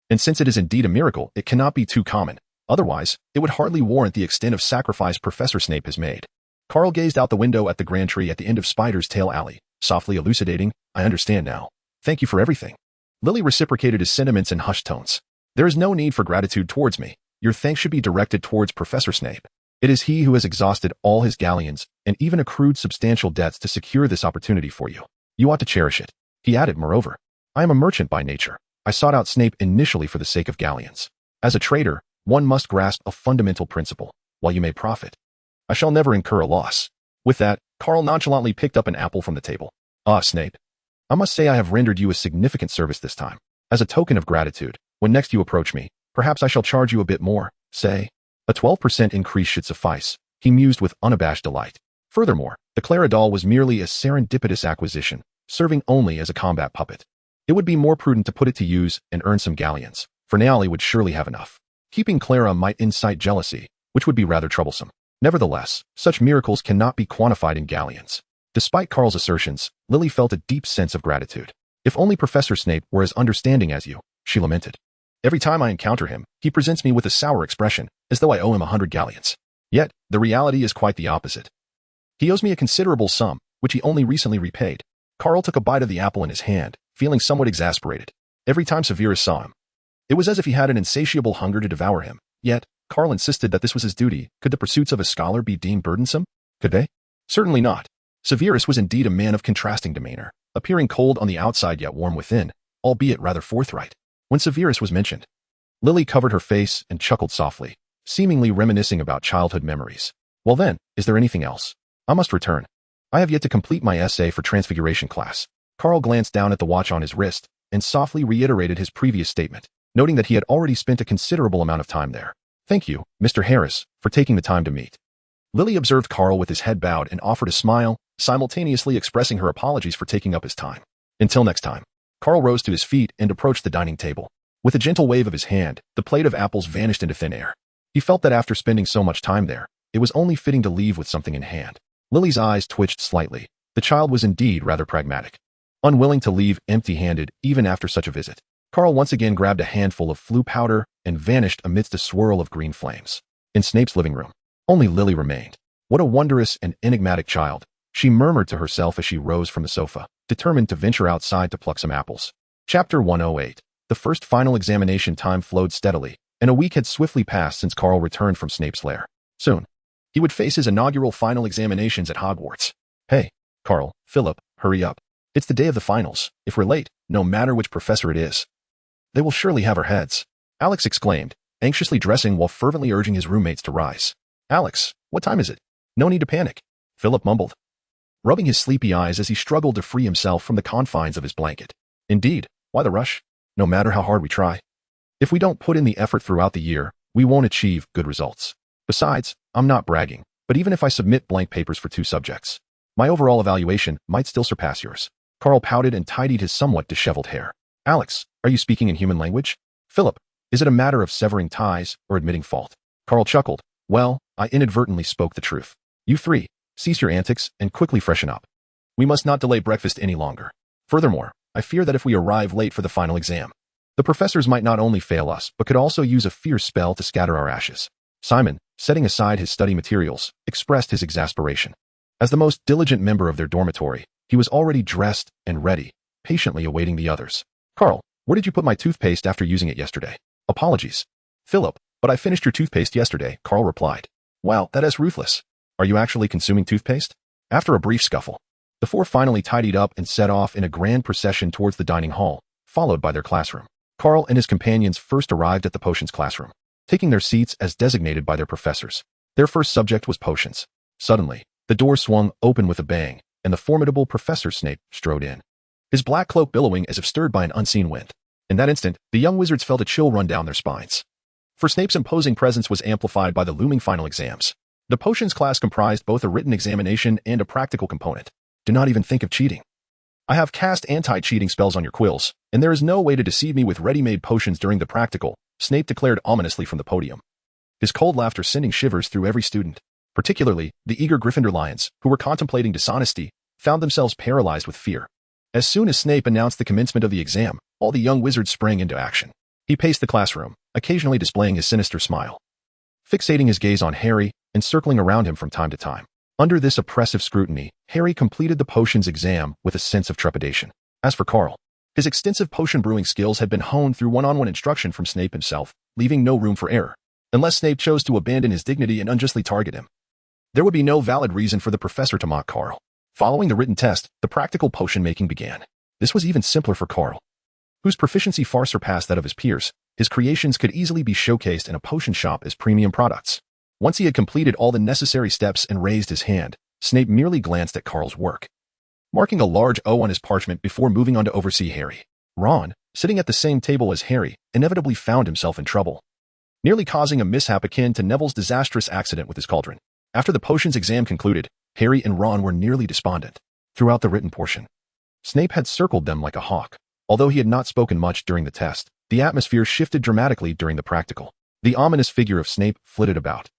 And since it is indeed a miracle, it cannot be too common. Otherwise, it would hardly warrant the extent of sacrifice Professor Snape has made. Carl gazed out the window at the grand tree at the end of Spider's Tail Alley, softly elucidating, I understand now. Thank you for everything. Lily reciprocated his sentiments in hushed tones. There is no need for gratitude towards me. Your thanks should be directed towards Professor Snape. It is he who has exhausted all his galleons and even accrued substantial debts to secure this opportunity for you. You ought to cherish it. He added, moreover, I am a merchant by nature. I sought out Snape initially for the sake of galleons. As a trader, one must grasp a fundamental principle. While you may profit, I shall never incur a loss. With that, Carl nonchalantly picked up an apple from the table. Ah, Snape. I must say I have rendered you a significant service this time. As a token of gratitude, when next you approach me, perhaps I shall charge you a bit more, say. A 12% increase should suffice, he mused with unabashed delight. Furthermore, the Clara doll was merely a serendipitous acquisition, serving only as a combat puppet. It would be more prudent to put it to use and earn some galleons, for Neali would surely have enough. Keeping Clara might incite jealousy, which would be rather troublesome. Nevertheless, such miracles cannot be quantified in galleons. Despite Carl's assertions, Lily felt a deep sense of gratitude. If only Professor Snape were as understanding as you, she lamented. Every time I encounter him, he presents me with a sour expression, as though I owe him 100 galleons. Yet, the reality is quite the opposite. He owes me a considerable sum, which he only recently repaid. Carl took a bite of the apple in his hand, feeling somewhat exasperated. Every time Severus saw him, it was as if he had an insatiable hunger to devour him. Yet, Carl insisted that this was his duty. Could the pursuits of a scholar be deemed burdensome? Could they? Certainly not. Severus was indeed a man of contrasting demeanor, appearing cold on the outside yet warm within, albeit rather forthright. When Severus was mentioned, Lily covered her face and chuckled softly, seemingly reminiscing about childhood memories. Well then, is there anything else? I must return. I have yet to complete my essay for Transfiguration class. Carl glanced down at the watch on his wrist and softly reiterated his previous statement, noting that he had already spent a considerable amount of time there. Thank you, Mr. Harris, for taking the time to meet. Lily observed Carl with his head bowed and offered a smile, simultaneously expressing her apologies for taking up his time. Until next time. Carl rose to his feet and approached the dining table. With a gentle wave of his hand, the plate of apples vanished into thin air. He felt that after spending so much time there, it was only fitting to leave with something in hand. Lily's eyes twitched slightly. The child was indeed rather pragmatic. Unwilling to leave empty-handed even after such a visit, Carl once again grabbed a handful of flue powder and vanished amidst a swirl of green flames. In Snape's living room, only Lily remained. What a wondrous and enigmatic child, she murmured to herself as she rose from the sofa, determined to venture outside to pluck some apples. Chapter 108. The first final examination time flowed steadily, and a week had swiftly passed since Carl returned from Snape's lair. Soon, he would face his inaugural final examinations at Hogwarts. Hey, Carl, Philip, hurry up. It's the day of the finals. If we're late, no matter which professor it is, they will surely have our heads. Alex exclaimed, anxiously dressing while fervently urging his roommates to rise. Alex, what time is it? No need to panic, Philip mumbled, rubbing his sleepy eyes as he struggled to free himself from the confines of his blanket. Indeed, why the rush? No matter how hard we try. If we don't put in the effort throughout the year, we won't achieve good results. Besides, I'm not bragging, but even if I submit blank papers for 2 subjects, my overall evaluation might still surpass yours. Carl pouted and tidied his somewhat disheveled hair. Alex, are you speaking in human language? Philip, is it a matter of severing ties or admitting fault? Carl chuckled. Well, I inadvertently spoke the truth. You 3, cease your antics and quickly freshen up. We must not delay breakfast any longer. Furthermore, I fear that if we arrive late for the final exam, the professors might not only fail us, but could also use a fierce spell to scatter our ashes. Simon, setting aside his study materials, expressed his exasperation. As the most diligent member of their dormitory, he was already dressed and ready, patiently awaiting the others. Carl, where did you put my toothpaste after using it yesterday? Apologies. Philip, but I finished your toothpaste yesterday, Carl replied. Wow, that is ruthless. Are you actually consuming toothpaste? After a brief scuffle, the 4 finally tidied up and set off in a grand procession towards the dining hall, followed by their classroom. Carl and his companions first arrived at the potions classroom, taking their seats as designated by their professors. Their first subject was potions. Suddenly, the door swung open with a bang, and the formidable Professor Snape strode in, his black cloak billowing as if stirred by an unseen wind. In that instant, the young wizards felt a chill run down their spines. For Snape's imposing presence was amplified by the looming final exams. The potions class comprised both a written examination and a practical component. Do not even think of cheating. I have cast anti-cheating spells on your quills, and there is no way to deceive me with ready-made potions during the practical, Snape declared ominously from the podium, his cold laughter sending shivers through every student. Particularly, the eager Gryffindor lions, who were contemplating dishonesty, found themselves paralyzed with fear. As soon as Snape announced the commencement of the exam, all the young wizards sprang into action. He paced the classroom, occasionally displaying his sinister smile, fixating his gaze on Harry and circling around him from time to time. Under this oppressive scrutiny, Harry completed the potions exam with a sense of trepidation. As for Carl, his extensive potion brewing skills had been honed through one-on-one instruction from Snape himself, leaving no room for error. unless Snape chose to abandon his dignity and unjustly target him. There would be no valid reason for the professor to mock Carl. Following the written test, the practical potion-making began. This was even simpler for Carl, whose proficiency far surpassed that of his peers. His creations could easily be showcased in a potion shop as premium products. Once he had completed all the necessary steps and raised his hand, Snape merely glanced at Carl's work, marking a large O on his parchment before moving on to oversee Harry. Ron, sitting at the same table as Harry, inevitably found himself in trouble, nearly causing a mishap akin to Neville's disastrous accident with his cauldron. After the potions exam concluded, Harry and Ron were nearly despondent. Throughout the written portion, Snape had circled them like a hawk. Although he had not spoken much during the test, the atmosphere shifted dramatically during the practical. The ominous figure of Snape flitted about,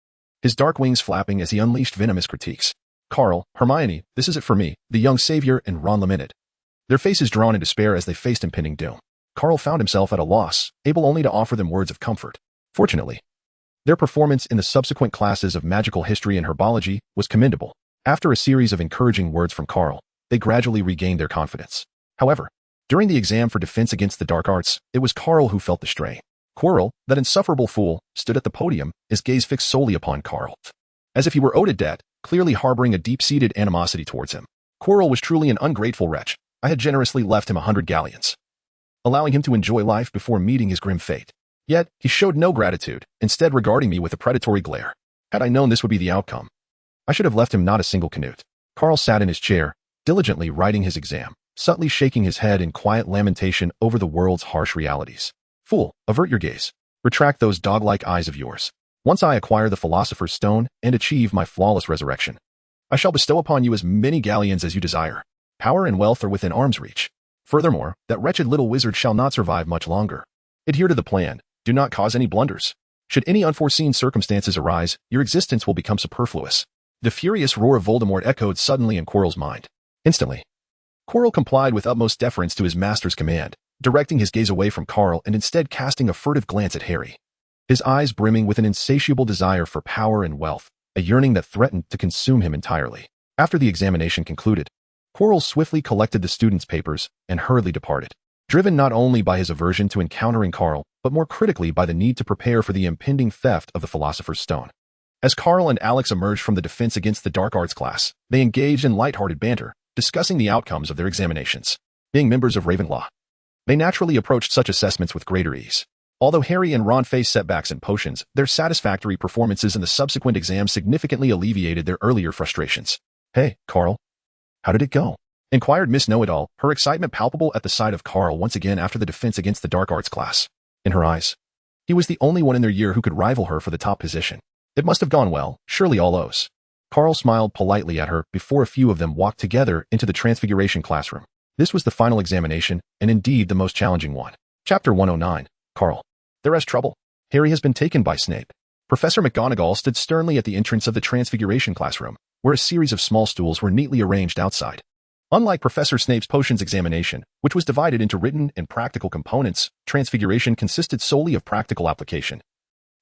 his dark wings flapping as he unleashed venomous critiques. Carl, Hermione, this is it for me, the young savior, and Ron lamented, their faces drawn in despair as they faced impending doom. Carl found himself at a loss, able only to offer them words of comfort. Fortunately, their performance in the subsequent classes of magical history and herbology was commendable. After a series of encouraging words from Carl, they gradually regained their confidence. However, during the exam for defense against the dark arts, it was Carl who felt the strain. Quirrell, that insufferable fool, stood at the podium, his gaze fixed solely upon Carl, as if he were owed a debt, clearly harboring a deep-seated animosity towards him. Quirrell was truly an ungrateful wretch. I had generously left him 100 galleons, allowing him to enjoy life before meeting his grim fate. Yet, he showed no gratitude, instead regarding me with a predatory glare. Had I known this would be the outcome, I should have left him not a single canute. Carl sat in his chair, diligently writing his exam, subtly shaking his head in quiet lamentation over the world's harsh realities. Fool, avert your gaze. Retract those dog-like eyes of yours. Once I acquire the Philosopher's Stone and achieve my flawless resurrection, I shall bestow upon you as many galleons as you desire. Power and wealth are within arm's reach. Furthermore, that wretched little wizard shall not survive much longer. Adhere to the plan. Do not cause any blunders. Should any unforeseen circumstances arise, your existence will become superfluous. The furious roar of Voldemort echoed suddenly in Quirrell's mind. Instantly, Quirrell complied with utmost deference to his master's command, directing his gaze away from Carl and instead casting a furtive glance at Harry, his eyes brimming with an insatiable desire for power and wealth, a yearning that threatened to consume him entirely. After the examination concluded, Quirrell swiftly collected the students' papers and hurriedly departed, driven not only by his aversion to encountering Carl, but more critically by the need to prepare for the impending theft of the Philosopher's Stone. As Carl and Alex emerged from the defense against the dark arts class, they engaged in light-hearted banter, discussing the outcomes of their examinations. Being members of Ravenclaw, they naturally approached such assessments with greater ease. Although Harry and Ron faced setbacks in potions, their satisfactory performances in the subsequent exams significantly alleviated their earlier frustrations. Hey, Carl. How did it go? Inquired Miss Know-It-All, her excitement palpable at the sight of Carl once again after the defense against the dark arts class. In her eyes, he was the only one in their year who could rival her for the top position. It must have gone well, surely all O's. Carl smiled politely at her before a few of them walked together into the Transfiguration classroom. This was the final examination, and indeed the most challenging one. Chapter 109. Carl. There is trouble. Harry has been taken by Snape. Professor McGonagall stood sternly at the entrance of the Transfiguration classroom, where a series of small stools were neatly arranged outside. Unlike Professor Snape's potions examination, which was divided into written and practical components, Transfiguration consisted solely of practical application,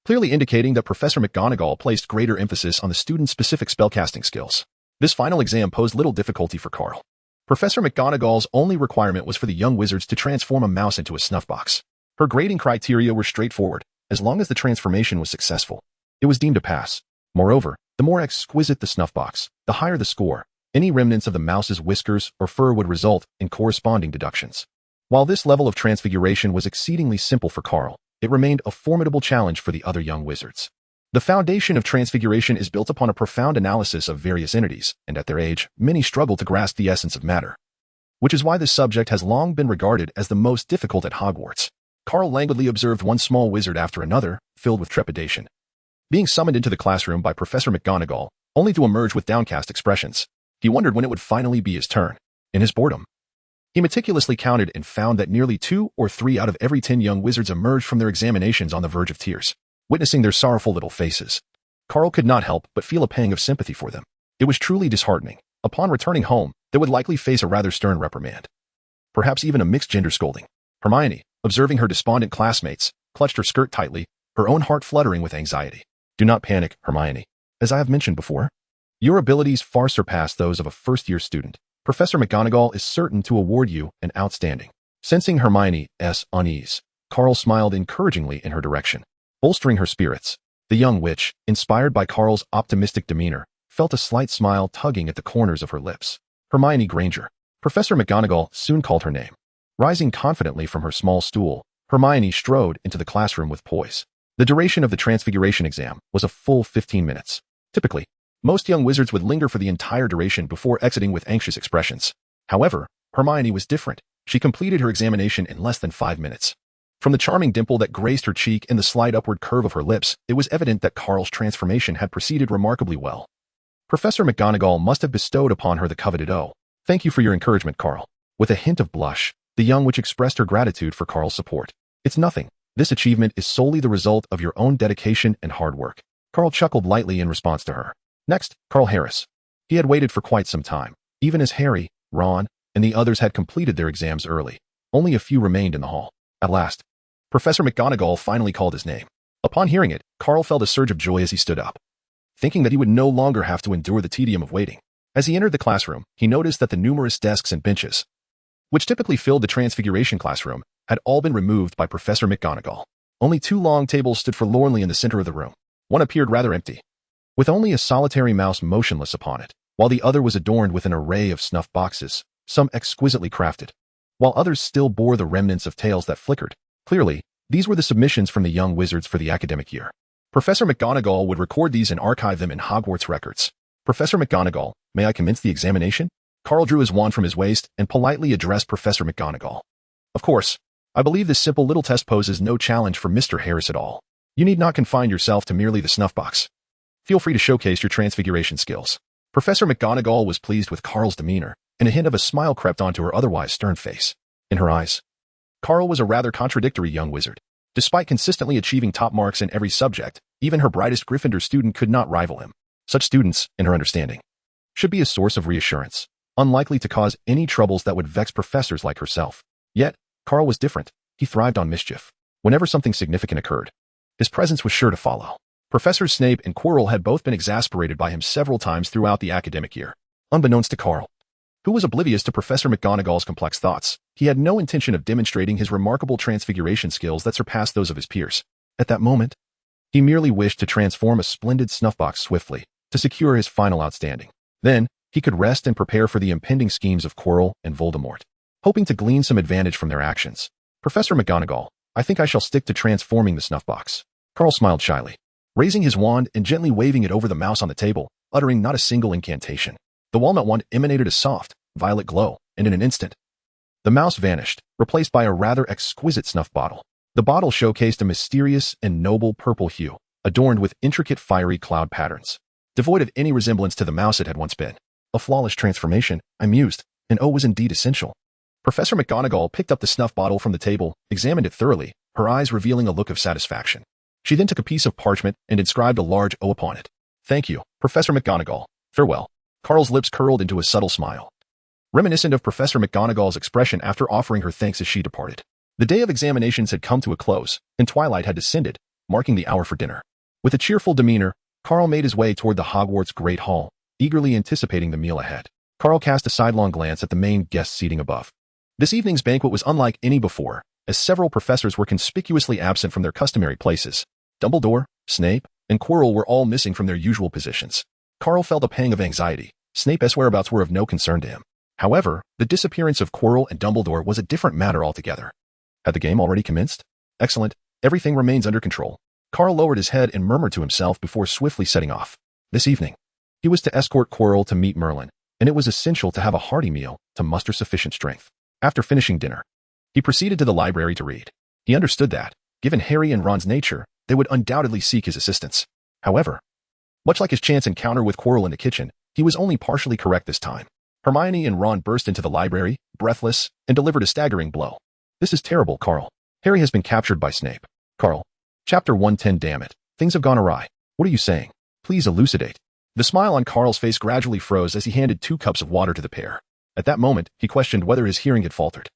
clearly indicating that Professor McGonagall placed greater emphasis on the student's specific spellcasting skills. This final exam posed little difficulty for Carl. Professor McGonagall's only requirement was for the young wizards to transform a mouse into a snuff box. Her grading criteria were straightforward. As long as the transformation was successful, it was deemed a pass. Moreover, the more exquisite the snuff box, the higher the score. Any remnants of the mouse's whiskers or fur would result in corresponding deductions. While this level of transfiguration was exceedingly simple for Carl, it remained a formidable challenge for the other young wizards. The foundation of transfiguration is built upon a profound analysis of various entities, and at their age, many struggle to grasp the essence of matter, which is why this subject has long been regarded as the most difficult at Hogwarts. Carl languidly observed one small wizard after another, filled with trepidation, being summoned into the classroom by Professor McGonagall, only to emerge with downcast expressions. He wondered when it would finally be his turn. In his boredom, he meticulously counted and found that nearly 2 or 3 out of every 10 young wizards emerged from their examinations on the verge of tears. Witnessing their sorrowful little faces, Carl could not help but feel a pang of sympathy for them. It was truly disheartening. Upon returning home, they would likely face a rather stern reprimand, perhaps even a mixed-gender scolding. Hermione, observing her despondent classmates, clutched her skirt tightly, her own heart fluttering with anxiety. Do not panic, Hermione. As I have mentioned before, your abilities far surpass those of a first-year student. Professor McGonagall is certain to award you an outstanding. Sensing Hermione's unease, Carl smiled encouragingly in her direction, bolstering her spirits. The young witch, inspired by Carl's optimistic demeanor, felt a slight smile tugging at the corners of her lips. Hermione Granger. Professor McGonagall soon called her name. Rising confidently from her small stool, Hermione strode into the classroom with poise. The duration of the Transfiguration exam was a full 15 minutes. Typically, most young wizards would linger for the entire duration before exiting with anxious expressions. However, Hermione was different. She completed her examination in less than 5 minutes. From the charming dimple that graced her cheek and the slight upward curve of her lips, it was evident that Carl's transformation had proceeded remarkably well. Professor McGonagall must have bestowed upon her the coveted "Oh, thank you for your encouragement, Carl." With a hint of blush, the young witch expressed her gratitude for Carl's support. "It's nothing. This achievement is solely the result of your own dedication and hard work." Carl chuckled lightly in response to her. Next, Carl Harris. He had waited for quite some time. Even as Harry, Ron, and the others had completed their exams early, only a few remained in the hall. At last, Professor McGonagall finally called his name. Upon hearing it, Carl felt a surge of joy as he stood up, thinking that he would no longer have to endure the tedium of waiting. As he entered the classroom, he noticed that the numerous desks and benches, which typically filled the Transfiguration classroom, had all been removed by Professor McGonagall. Only 2 long tables stood forlornly in the center of the room. One appeared rather empty, with only a solitary mouse motionless upon it, while the other was adorned with an array of snuff boxes, some exquisitely crafted, while others still bore the remnants of tails that flickered. Clearly, these were the submissions from the young wizards for the academic year. Professor McGonagall would record these and archive them in Hogwarts records. "Professor McGonagall, may I commence the examination?" Carl drew his wand from his waist and politely addressed Professor McGonagall. "Of course. I believe this simple little test poses no challenge for Mr. Harris at all. You need not confine yourself to merely the snuff box. Feel free to showcase your transfiguration skills." Professor McGonagall was pleased with Carl's demeanor, and a hint of a smile crept onto her otherwise stern face. In her eyes, Carl was a rather contradictory young wizard. Despite consistently achieving top marks in every subject, even her brightest Gryffindor student could not rival him. Such students, in her understanding, should be a source of reassurance, unlikely to cause any troubles that would vex professors like herself. Yet, Carl was different. He thrived on mischief. Whenever something significant occurred, his presence was sure to follow. Professors Snape and Quirrell had both been exasperated by him several times throughout the academic year. Unbeknownst to Carl, who was oblivious to Professor McGonagall's complex thoughts, he had no intention of demonstrating his remarkable transfiguration skills that surpassed those of his peers. At that moment, he merely wished to transform a splendid snuffbox swiftly, to secure his final outstanding. Then, he could rest and prepare for the impending schemes of Quirrell and Voldemort, hoping to glean some advantage from their actions. "Professor McGonagall, I think I shall stick to transforming the snuffbox." Carl smiled shyly, raising his wand and gently waving it over the mouse on the table, uttering not a single incantation. The walnut wand emanated a soft, violet glow, and in an instant, the mouse vanished, replaced by a rather exquisite snuff bottle. The bottle showcased a mysterious and noble purple hue, adorned with intricate fiery cloud patterns, devoid of any resemblance to the mouse it had once been. A flawless transformation, I mused, and was indeed essential. Professor McGonagall picked up the snuff bottle from the table, examined it thoroughly, her eyes revealing a look of satisfaction. She then took a piece of parchment and inscribed a large O upon it. "Thank you, Professor McGonagall. Farewell." Carl's lips curled into a subtle smile, reminiscent of Professor McGonagall's expression after offering her thanks as she departed. The day of examinations had come to a close, and twilight had descended, marking the hour for dinner. With a cheerful demeanor, Carl made his way toward the Hogwarts Great Hall, eagerly anticipating the meal ahead. Carl cast a sidelong glance at the main guest seating above. This evening's banquet was unlike any before, as several professors were conspicuously absent from their customary places. Dumbledore, Snape, and Quirrell were all missing from their usual positions. Carl felt a pang of anxiety. Snape's whereabouts were of no concern to him. However, the disappearance of Quirrell and Dumbledore was a different matter altogether. Had the game already commenced? Excellent. Everything remains under control. Carl lowered his head and murmured to himself before swiftly setting off. This evening, he was to escort Quirrell to meet Merlin, and it was essential to have a hearty meal to muster sufficient strength. After finishing dinner, he proceeded to the library to read. He understood that, given Harry and Ron's nature, they would undoubtedly seek his assistance. However, much like his chance encounter with Quirrell in the kitchen, he was only partially correct this time. Hermione and Ron burst into the library, breathless, and delivered a staggering blow. "This is terrible, Carl. Harry has been captured by Snape." "Carl. Chapter 110 Damn it. Things have gone awry. What are you saying? Please elucidate." The smile on Carl's face gradually froze as he handed 2 cups of water to the pair. At that moment, he questioned whether his hearing had faltered,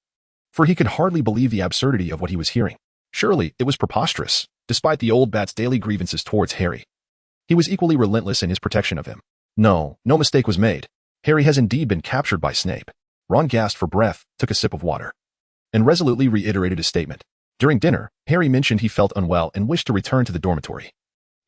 for he could hardly believe the absurdity of what he was hearing. Surely, it was preposterous, despite the old bat's daily grievances towards Harry. He was equally relentless in his protection of him. No mistake was made. Harry has indeed been captured by Snape. Ron gasped for breath, took a sip of water, and resolutely reiterated his statement. During dinner, Harry mentioned he felt unwell and wished to return to the dormitory.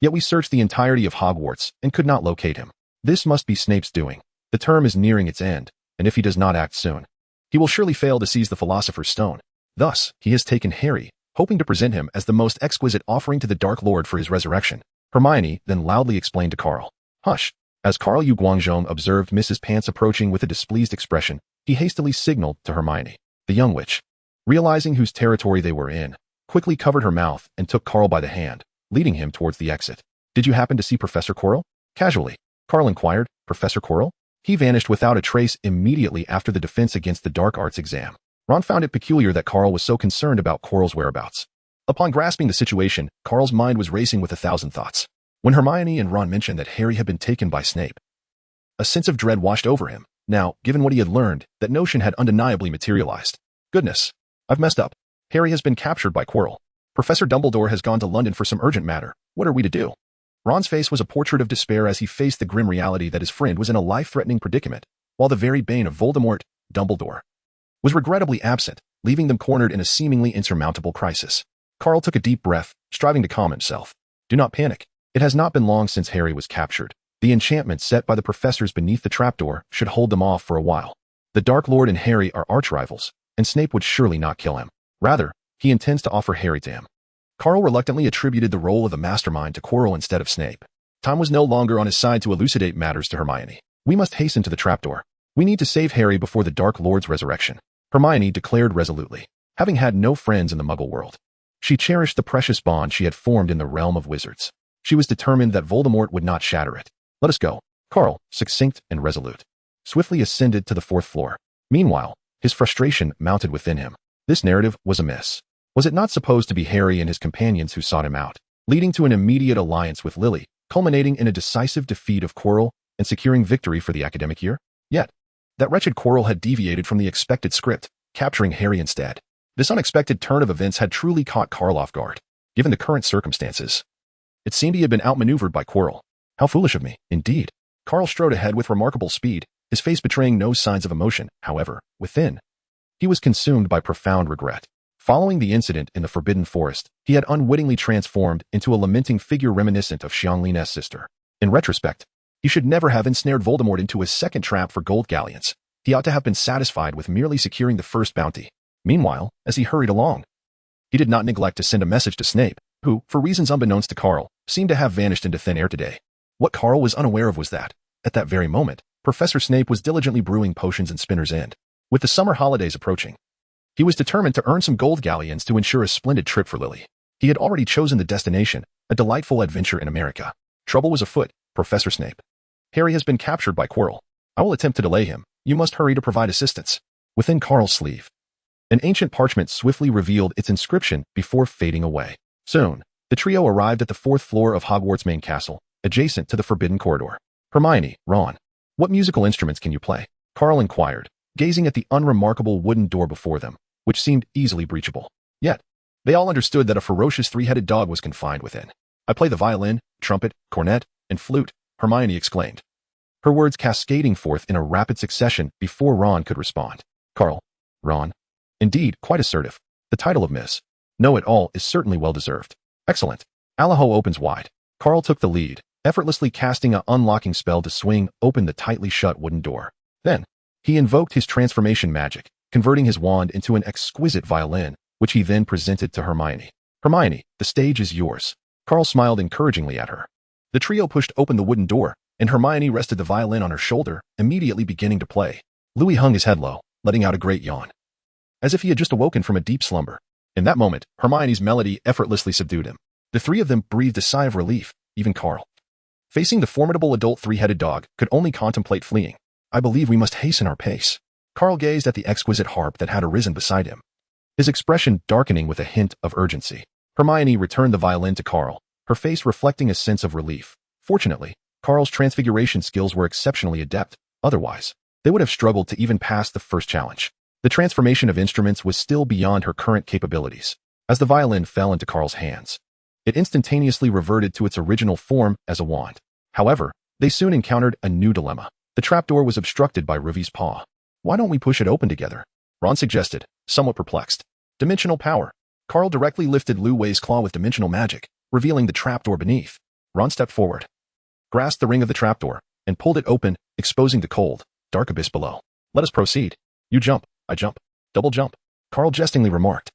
Yet we searched the entirety of Hogwarts and could not locate him. This must be Snape's doing. The term is nearing its end, and if he does not act soon, he will surely fail to seize the Philosopher's Stone. Thus, he has taken Harry, hoping to present him as the most exquisite offering to the Dark Lord for his resurrection. Hermione then loudly explained to Carl. Hush. As Carl Yu Guangzhong observed Mrs. Pants approaching with a displeased expression, he hastily signaled to Hermione. The young witch, realizing whose territory they were in, quickly covered her mouth and took Carl by the hand, leading him towards the exit. Did you happen to see Professor Quirrell? Casually, Carl inquired. Professor Quirrell? He vanished without a trace immediately after the defense against the dark arts exam. Ron found it peculiar that Carl was so concerned about Quirrell's whereabouts. Upon grasping the situation, Carl's mind was racing with 1,000 thoughts. When Hermione and Ron mentioned that Harry had been taken by Snape, a sense of dread washed over him. Now, given what he had learned, that notion had undeniably materialized. Goodness, I've messed up. Harry has been captured by Quirrell. Professor Dumbledore has gone to London for some urgent matter. What are we to do? Ron's face was a portrait of despair as he faced the grim reality that his friend was in a life-threatening predicament, while the very bane of Voldemort, Dumbledore, was regrettably absent, leaving them cornered in a seemingly insurmountable crisis. Carl took a deep breath, striving to calm himself. Do not panic. It has not been long since Harry was captured. The enchantment set by the professors beneath the trapdoor should hold them off for a while. The Dark Lord and Harry are arch-rivals, and Snape would surely not kill him. Rather, he intends to offer Harry to him. Carl reluctantly attributed the role of the mastermind to Quirrell instead of Snape. Time was no longer on his side to elucidate matters to Hermione. We must hasten to the trapdoor. We need to save Harry before the Dark Lord's resurrection, Hermione declared resolutely. Having had no friends in the Muggle world, she cherished the precious bond she had formed in the realm of wizards. She was determined that Voldemort would not shatter it. Let us go. Carl, succinct and resolute, swiftly ascended to the 4th floor. Meanwhile, his frustration mounted within him. This narrative was amiss. Was it not supposed to be Harry and his companions who sought him out, leading to an immediate alliance with Lily, culminating in a decisive defeat of Quirrell and securing victory for the academic year? Yet, that wretched Quirrell had deviated from the expected script, capturing Harry instead. This unexpected turn of events had truly caught Carl off guard. Given the current circumstances, it seemed he had been outmaneuvered by Quirrell. How foolish of me, indeed. Carl strode ahead with remarkable speed, his face betraying no signs of emotion. However, within, he was consumed by profound regret. Following the incident in the Forbidden Forest, he had unwittingly transformed into a lamenting figure reminiscent of Xianglina's sister. In retrospect, he should never have ensnared Voldemort into a second trap for gold galleons. He ought to have been satisfied with merely securing the first bounty. Meanwhile, as he hurried along, he did not neglect to send a message to Snape, who, for reasons unbeknownst to Carl, seemed to have vanished into thin air today. What Carl was unaware of was that, at that very moment, Professor Snape was diligently brewing potions in Spinner's End. With the summer holidays approaching, he was determined to earn some gold galleons to ensure a splendid trip for Lily. He had already chosen the destination, a delightful adventure in America. Trouble was afoot, Professor Snape. Harry has been captured by Quirrell. I will attempt to delay him. You must hurry to provide assistance. Within Carl's sleeve, an ancient parchment swiftly revealed its inscription before fading away. Soon, the trio arrived at the 4th floor of Hogwarts' main castle, adjacent to the Forbidden Corridor. Hermione, Ron, what musical instruments can you play? Carl inquired, gazing at the unremarkable wooden door before them, which seemed easily breachable. Yet, they all understood that a ferocious 3-headed dog was confined within. I play the violin, trumpet, cornet, and flute, Hermione exclaimed, her words cascading forth in a rapid succession before Ron could respond. Carl, Ron, indeed, quite assertive. The title of Miss Know-It-All is certainly well-deserved. Excellent. Allaho opens wide. Carl took the lead, effortlessly casting a unlocking spell to swing open the tightly shut wooden door. Then, he invoked his transformation magic, converting his wand into an exquisite violin, which he then presented to Hermione. Hermione, the stage is yours. Carl smiled encouragingly at her. The trio pushed open the wooden door, and Hermione rested the violin on her shoulder, immediately beginning to play. Louis hung his head low, letting out a great yawn, as if he had just awoken from a deep slumber. In that moment, Hermione's melody effortlessly subdued him. The three of them breathed a sigh of relief, even Carl. Facing the formidable adult 3-headed dog, could only contemplate fleeing. I believe we must hasten our pace. Carl gazed at the exquisite harp that had arisen beside him, his expression darkening with a hint of urgency. Hermione returned the violin to Carl, her face reflecting a sense of relief. Fortunately, Carl's transfiguration skills were exceptionally adept. Otherwise, they would have struggled to even pass the first challenge. The transformation of instruments was still beyond her current capabilities. As the violin fell into Carl's hands, it instantaneously reverted to its original form as a wand. However, they soon encountered a new dilemma. The trapdoor was obstructed by Ruvy's paw. Why don't we push it open together? Ron suggested, somewhat perplexed. Dimensional power. Carl directly lifted Lu Wei's claw with dimensional magic, revealing the trapdoor beneath. Ron stepped forward, grasped the ring of the trapdoor, and pulled it open, exposing the cold, dark abyss below. Let us proceed. You jump, I jump. Double jump, Carl jestingly remarked,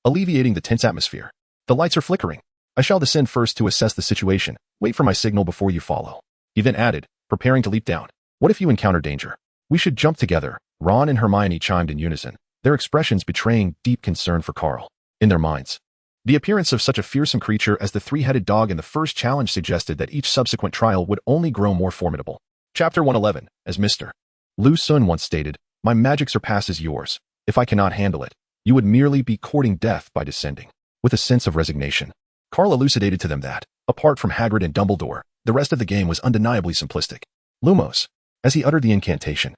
alleviating the tense atmosphere. The lights are flickering. I shall descend first to assess the situation. Wait for my signal before you follow. He then added, preparing to leap down. What if you encounter danger? We should jump together. Ron and Hermione chimed in unison, their expressions betraying deep concern for Carl. In their minds, the appearance of such a fearsome creature as the three-headed dog in the first challenge suggested that each subsequent trial would only grow more formidable. Chapter 111, as Mr. Lu Sun once stated, my magic surpasses yours. If I cannot handle it, you would merely be courting death by descending. With a sense of resignation, Carl elucidated to them that, apart from Hagrid and Dumbledore, the rest of the game was undeniably simplistic. Lumos. As he uttered the incantation,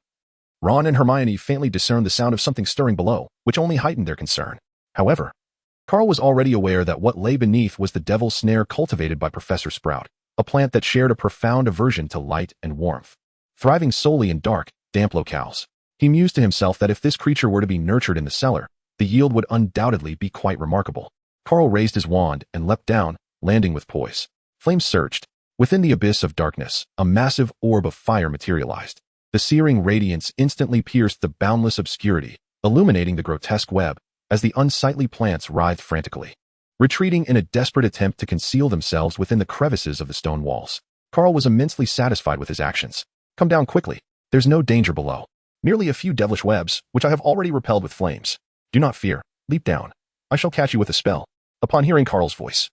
Ron and Hermione faintly discerned the sound of something stirring below, which only heightened their concern. However, Carl was already aware that what lay beneath was the devil's snare cultivated by Professor Sprout, a plant that shared a profound aversion to light and warmth. Thriving solely in dark, damp locales, he mused to himself that if this creature were to be nurtured in the cellar, the yield would undoubtedly be quite remarkable. Carl raised his wand and leapt down, landing with poise. Flames surged. Within the abyss of darkness, a massive orb of fire materialized. The searing radiance instantly pierced the boundless obscurity, illuminating the grotesque web, as the unsightly plants writhed frantically, retreating in a desperate attempt to conceal themselves within the crevices of the stone walls. Carl was immensely satisfied with his actions. Come down quickly. There's no danger below. Merely a few devilish webs, which I have already repelled with flames. Do not fear. Leap down. I shall catch you with a spell. Upon hearing Carl's voice,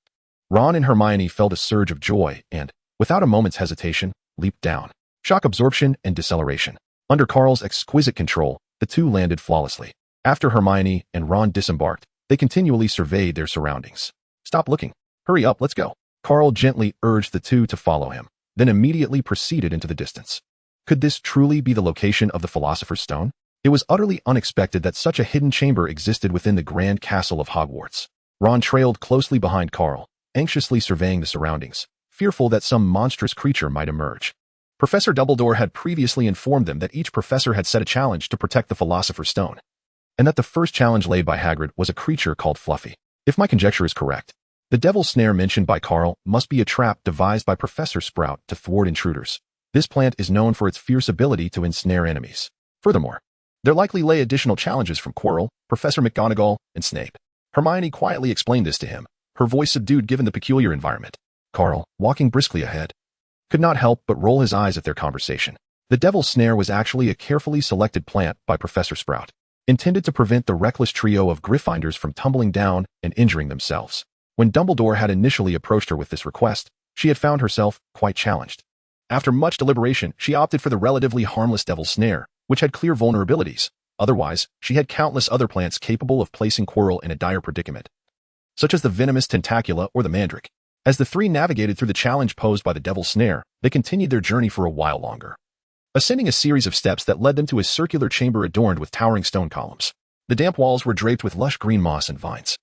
Ron and Hermione felt a surge of joy and, without a moment's hesitation, leaped down. Shock absorption and deceleration. Under Carl's exquisite control, the two landed flawlessly. After Hermione and Ron disembarked, they continually surveyed their surroundings. Stop looking. Hurry up, let's go. Carl gently urged the two to follow him, then immediately proceeded into the distance. Could this truly be the location of the Philosopher's Stone? It was utterly unexpected that such a hidden chamber existed within the grand castle of Hogwarts. Ron trailed closely behind Carl, anxiously surveying the surroundings, fearful that some monstrous creature might emerge. Professor Dumbledore had previously informed them that each professor had set a challenge to protect the Philosopher's Stone, and that the first challenge laid by Hagrid was a creature called Fluffy. If my conjecture is correct, the devil's snare mentioned by Carl must be a trap devised by Professor Sprout to thwart intruders. This plant is known for its fierce ability to ensnare enemies. Furthermore, there likely lay additional challenges from Quirrell, Professor McGonagall, and Snape. Hermione quietly explained this to him, her voice subdued given the peculiar environment. Carl, walking briskly ahead, could not help but roll his eyes at their conversation. The devil's snare was actually a carefully selected plant by Professor Sprout, intended to prevent the reckless trio of Gryffindors from tumbling down and injuring themselves. When Dumbledore had initially approached her with this request, she had found herself quite challenged. After much deliberation, she opted for the relatively harmless devil's snare, which had clear vulnerabilities. Otherwise, she had countless other plants capable of placing Quirrell in a dire predicament, such as the venomous Tentacula or the Mandrake. As the three navigated through the challenge posed by the devil's snare, they continued their journey for a while longer, ascending a series of steps that led them to a circular chamber adorned with towering stone columns. The damp walls were draped with lush green moss and vines,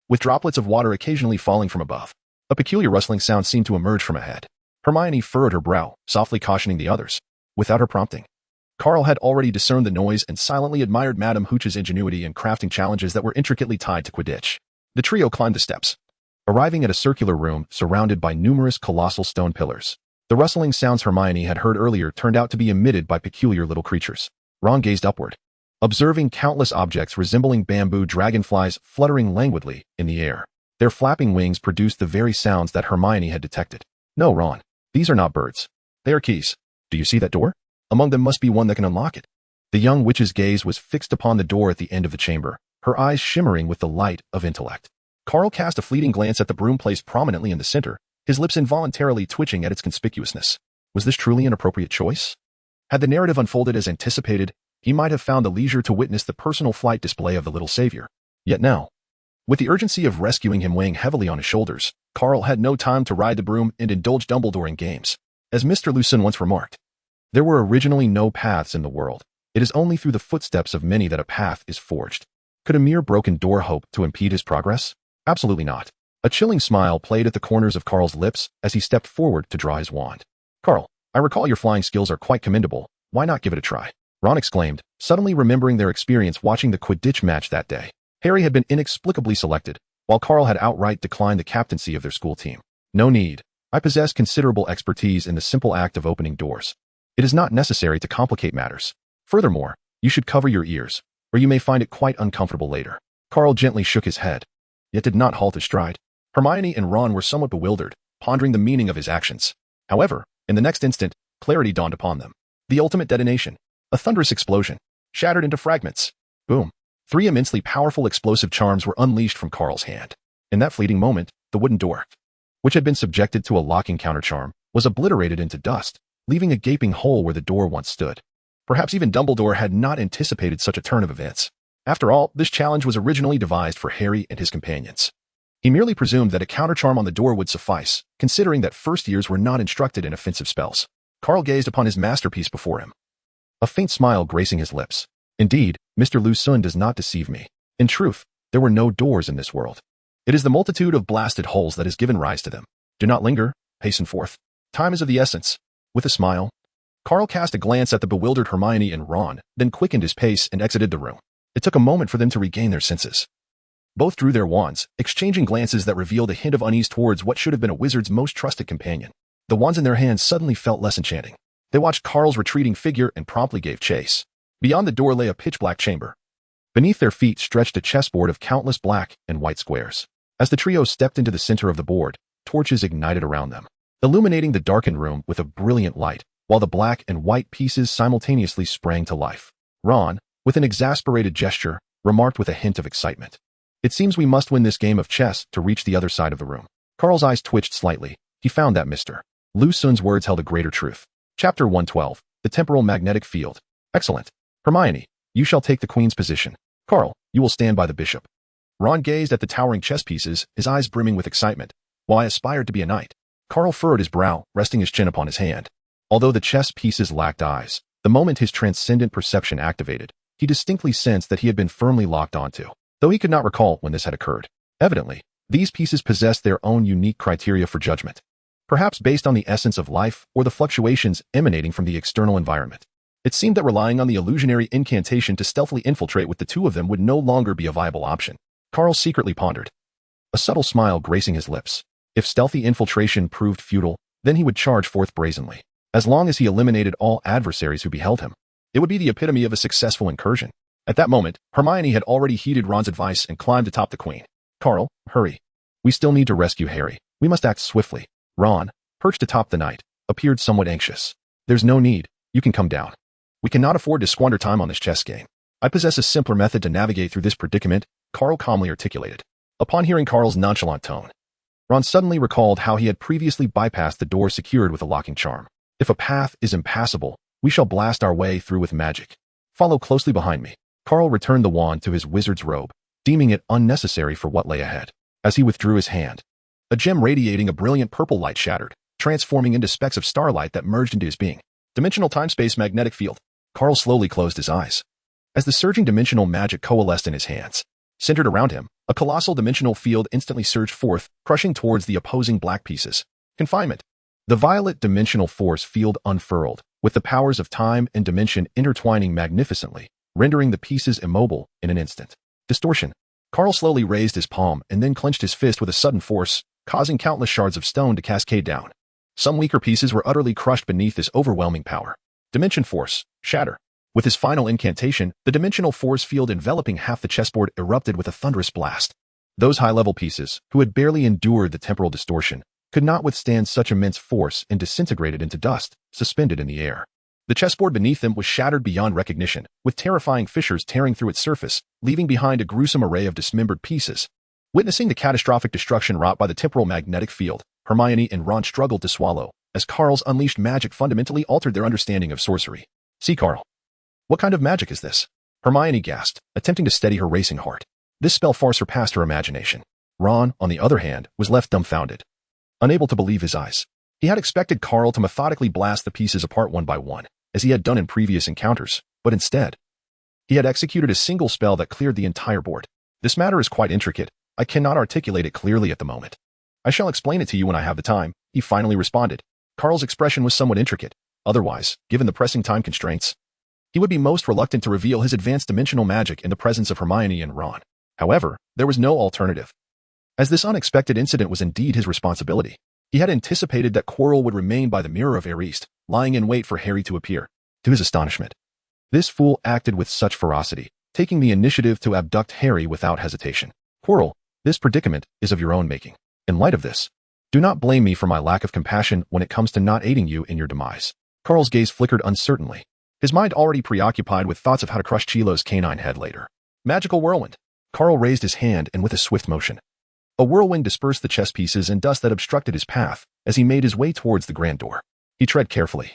with droplets of water occasionally falling from above. A peculiar rustling sound seemed to emerge from ahead. Hermione furrowed her brow, softly cautioning the others. Without her prompting, Carl had already discerned the noise and silently admired Madame Hooch's ingenuity in crafting challenges that were intricately tied to Quidditch. The trio climbed the steps, arriving at a circular room surrounded by numerous colossal stone pillars. The rustling sounds Hermione had heard earlier turned out to be emitted by peculiar little creatures. Ron gazed upward, observing countless objects resembling bamboo dragonflies fluttering languidly in the air. Their flapping wings produced the very sounds that Hermione had detected. No, Ron, these are not birds. They are keys. Do you see that door? Among them must be one that can unlock it. The young witch's gaze was fixed upon the door at the end of the chamber, her eyes shimmering with the light of intellect. Carl cast a fleeting glance at the broom placed prominently in the center, his lips involuntarily twitching at its conspicuousness. Was this truly an appropriate choice? Had the narrative unfolded as anticipated, he might have found the leisure to witness the personal flight display of the little savior. Yet now, with the urgency of rescuing him weighing heavily on his shoulders, Carl had no time to ride the broom and indulge Dumbledore in games. As Mr. Lucin once remarked, there were originally no paths in the world. It is only through the footsteps of many that a path is forged. Could a mere broken door hope to impede his progress? Absolutely not. A chilling smile played at the corners of Carl's lips as he stepped forward to draw his wand. Carl, I recall your flying skills are quite commendable. Why not give it a try? Ron exclaimed, suddenly remembering their experience watching the Quidditch match that day. Harry had been inexplicably selected, while Carl had outright declined the captaincy of their school team. No need. I possess considerable expertise in the simple act of opening doors. It is not necessary to complicate matters. Furthermore, you should cover your ears, or you may find it quite uncomfortable later. Carl gently shook his head, yet did not halt his stride. Hermione and Ron were somewhat bewildered, pondering the meaning of his actions. However, in the next instant, clarity dawned upon them. The ultimate detonation. A thunderous explosion. Shattered into fragments. Boom. 3 immensely powerful explosive charms were unleashed from Carl's hand. In that fleeting moment, the wooden door, which had been subjected to a locking countercharm, was obliterated into dust, leaving a gaping hole where the door once stood. Perhaps even Dumbledore had not anticipated such a turn of events. After all, this challenge was originally devised for Harry and his companions. He merely presumed that a countercharm on the door would suffice, considering that first years were not instructed in offensive spells. Carl gazed upon his masterpiece before him, a faint smile gracing his lips. Indeed, Mr. Lusun does not deceive me. In truth, there were no doors in this world. It is the multitude of blasted holes that has given rise to them. Do not linger, hasten forth. Time is of the essence. With a smile, Carl cast a glance at the bewildered Hermione and Ron, then quickened his pace and exited the room. It took a moment for them to regain their senses. Both drew their wands, exchanging glances that revealed a hint of unease towards what should have been a wizard's most trusted companion. The wands in their hands suddenly felt less enchanting. They watched Carl's retreating figure and promptly gave chase. Beyond the door lay a pitch-black chamber. Beneath their feet stretched a chessboard of countless black and white squares. As the trio stepped into the center of the board, torches ignited around them, illuminating the darkened room with a brilliant light, while the black and white pieces simultaneously sprang to life. Ron, with an exasperated gesture, remarked with a hint of excitement, "It seems we must win this game of chess to reach the other side of the room." Carl's eyes twitched slightly. He found that Mr. Lusun's words held a greater truth. Chapter 112, The Temporal Magnetic Field. Excellent. Hermione, you shall take the queen's position. Carl, you will stand by the bishop. Ron gazed at the towering chess pieces, his eyes brimming with excitement. While I aspired to be a knight, Carl furrowed his brow, resting his chin upon his hand. Although the chess pieces lacked eyes, the moment his transcendent perception activated, he distinctly sensed that he had been firmly locked onto, though he could not recall when this had occurred. Evidently, these pieces possessed their own unique criteria for judgment, perhaps based on the essence of life or the fluctuations emanating from the external environment. It seemed that relying on the illusionary incantation to stealthily infiltrate with the two of them would no longer be a viable option. Carl secretly pondered, a subtle smile gracing his lips. If stealthy infiltration proved futile, then he would charge forth brazenly. As long as he eliminated all adversaries who beheld him, it would be the epitome of a successful incursion. At that moment, Hermione had already heeded Ron's advice and climbed atop the queen. Carl, hurry. We still need to rescue Harry. We must act swiftly. Ron, perched atop the knight, appeared somewhat anxious. There's no need. You can come down. We cannot afford to squander time on this chess game. I possess a simpler method to navigate through this predicament, Carl calmly articulated. Upon hearing Carl's nonchalant tone, Ron suddenly recalled how he had previously bypassed the door secured with a locking charm. If a path is impassable, we shall blast our way through with magic. Follow closely behind me. Carl returned the wand to his wizard's robe, deeming it unnecessary for what lay ahead. As he withdrew his hand, a gem radiating a brilliant purple light shattered, transforming into specks of starlight that merged into his being. Dimensional time-space magnetic field. Carl slowly closed his eyes. As the surging dimensional magic coalesced in his hands, centered around him, a colossal dimensional field instantly surged forth, crushing towards the opposing black pieces. Confinement. The violet dimensional force field unfurled, with the powers of time and dimension intertwining magnificently, rendering the pieces immobile in an instant. Distortion. Carl slowly raised his palm and then clenched his fist with a sudden force, causing countless shards of stone to cascade down. Some weaker pieces were utterly crushed beneath this overwhelming power. Dimension force. Shatter. With his final incantation, the dimensional force field enveloping half the chessboard erupted with a thunderous blast. Those high-level pieces, who had barely endured the temporal distortion, could not withstand such immense force and disintegrated into dust, suspended in the air. The chessboard beneath them was shattered beyond recognition, with terrifying fissures tearing through its surface, leaving behind a gruesome array of dismembered pieces. Witnessing the catastrophic destruction wrought by the temporal magnetic field, Hermione and Ron struggled to swallow, as Carl's unleashed magic fundamentally altered their understanding of sorcery. See, Carl. What kind of magic is this? Hermione gasped, attempting to steady her racing heart. This spell far surpassed her imagination. Ron, on the other hand, was left dumbfounded, unable to believe his eyes. He had expected Carl to methodically blast the pieces apart one by one, as he had done in previous encounters, but instead, he had executed a single spell that cleared the entire board. This matter is quite intricate. I cannot articulate it clearly at the moment. I shall explain it to you when I have the time, he finally responded. Carl's expression was somewhat intricate. Otherwise, given the pressing time constraints, he would be most reluctant to reveal his advanced dimensional magic in the presence of Hermione and Ron. However, there was no alternative, as this unexpected incident was indeed his responsibility. He had anticipated that Quirrell would remain by the Mirror of Erised, lying in wait for Harry to appear. To his astonishment, this fool acted with such ferocity, taking the initiative to abduct Harry without hesitation. Quirrell, this predicament is of your own making. In light of this, do not blame me for my lack of compassion when it comes to not aiding you in your demise. Carl's gaze flickered uncertainly, his mind already preoccupied with thoughts of how to crush Chilo's canine head later. Magical whirlwind. Carl raised his hand and with a swift motion, a whirlwind dispersed the chess pieces and dust that obstructed his path as he made his way towards the grand door. He tread carefully,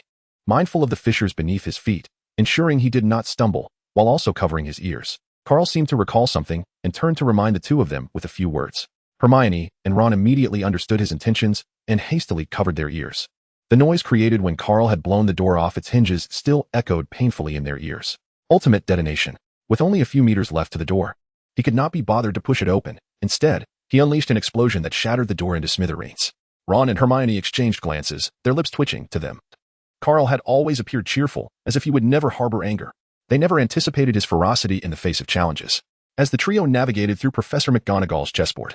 mindful of the fissures beneath his feet, ensuring he did not stumble, while also covering his ears. Carl seemed to recall something and turned to remind the two of them with a few words. Hermione and Ron immediately understood his intentions and hastily covered their ears. The noise created when Carl had blown the door off its hinges still echoed painfully in their ears. Ultimate detonation. With only a few meters left to the door, he could not be bothered to push it open. Instead, he unleashed an explosion that shattered the door into smithereens. Ron and Hermione exchanged glances, their lips twitching to them. Carl had always appeared cheerful, as if he would never harbor anger. They never anticipated his ferocity in the face of challenges. As the trio navigated through Professor McGonagall's chessboard,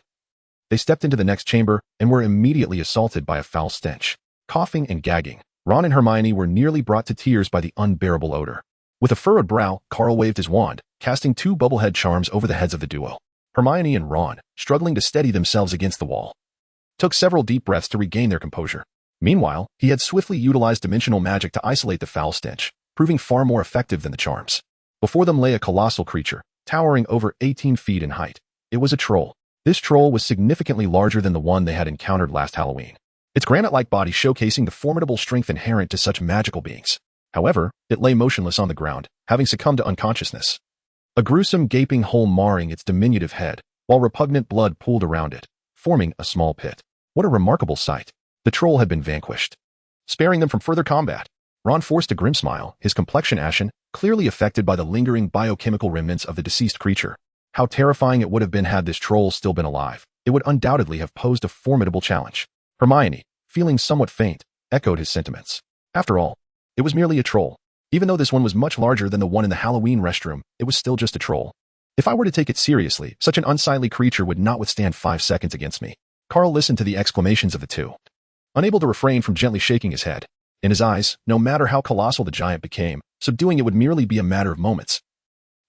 they stepped into the next chamber and were immediately assaulted by a foul stench. Coughing and gagging, Ron and Hermione were nearly brought to tears by the unbearable odor. With a furrowed brow, Carl waved his wand, casting 2 bubblehead charms over the heads of the duo. Hermione and Ron, struggling to steady themselves against the wall, took several deep breaths to regain their composure. Meanwhile, he had swiftly utilized dimensional magic to isolate the foul stench, proving far more effective than the charms. Before them lay a colossal creature, towering over 18 feet in height. It was a troll. This troll was significantly larger than the one they had encountered last Halloween, its granite-like body showcasing the formidable strength inherent to such magical beings. However, it lay motionless on the ground, having succumbed to unconsciousness, a gruesome gaping hole marring its diminutive head, while repugnant blood pooled around it, forming a small pit. What a remarkable sight. The troll had been vanquished, sparing them from further combat. Ron forced a grim smile, his complexion ashen, clearly affected by the lingering biochemical remnants of the deceased creature. How terrifying it would have been had this troll still been alive. It would undoubtedly have posed a formidable challenge. Hermione, feeling somewhat faint, echoed his sentiments. After all, it was merely a troll. Even though this one was much larger than the one in the Halloween restroom, it was still just a troll. If I were to take it seriously, such an unsightly creature would not withstand 5 seconds against me. Carl listened to the exclamations of the two, unable to refrain from gently shaking his head. In his eyes, no matter how colossal the giant became, subduing it would merely be a matter of moments.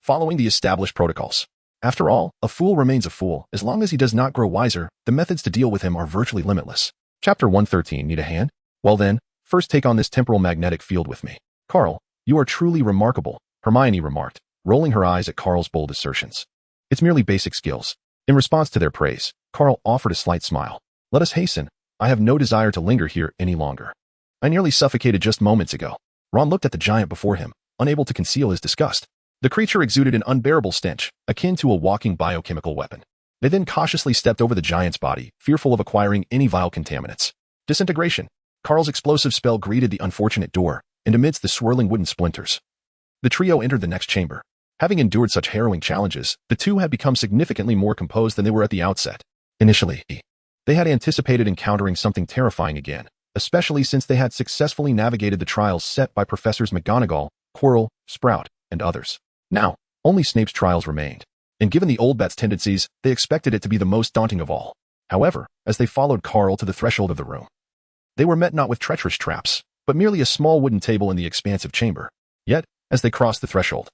Following the established protocols. After all, a fool remains a fool. As long as he does not grow wiser, the methods to deal with him are virtually limitless. Chapter 113. Need a hand? Well then, first take on this temporal magnetic field with me. Carl, you are truly remarkable, Hermione remarked, rolling her eyes at Carl's bold assertions. It's merely basic skills. In response to their praise, Carl offered a slight smile. Let us hasten. I have no desire to linger here any longer. I nearly suffocated just moments ago. Ron looked at the giant before him, unable to conceal his disgust. The creature exuded an unbearable stench, akin to a walking biochemical weapon. They then cautiously stepped over the giant's body, fearful of acquiring any vile contaminants. Disintegration. Carl's explosive spell greeted the unfortunate door, and amidst the swirling wooden splinters, the trio entered the next chamber. Having endured such harrowing challenges, the two had become significantly more composed than they were at the outset. Initially, they had anticipated encountering something terrifying again, especially since they had successfully navigated the trials set by Professors McGonagall, Quirrell, Sprout, and others. Now, only Snape's trials remained, and given the old bat's tendencies, they expected it to be the most daunting of all. However, as they followed Carl to the threshold of the room, they were met not with treacherous traps, but merely a small wooden table in the expansive chamber. Yet, as they crossed the threshold,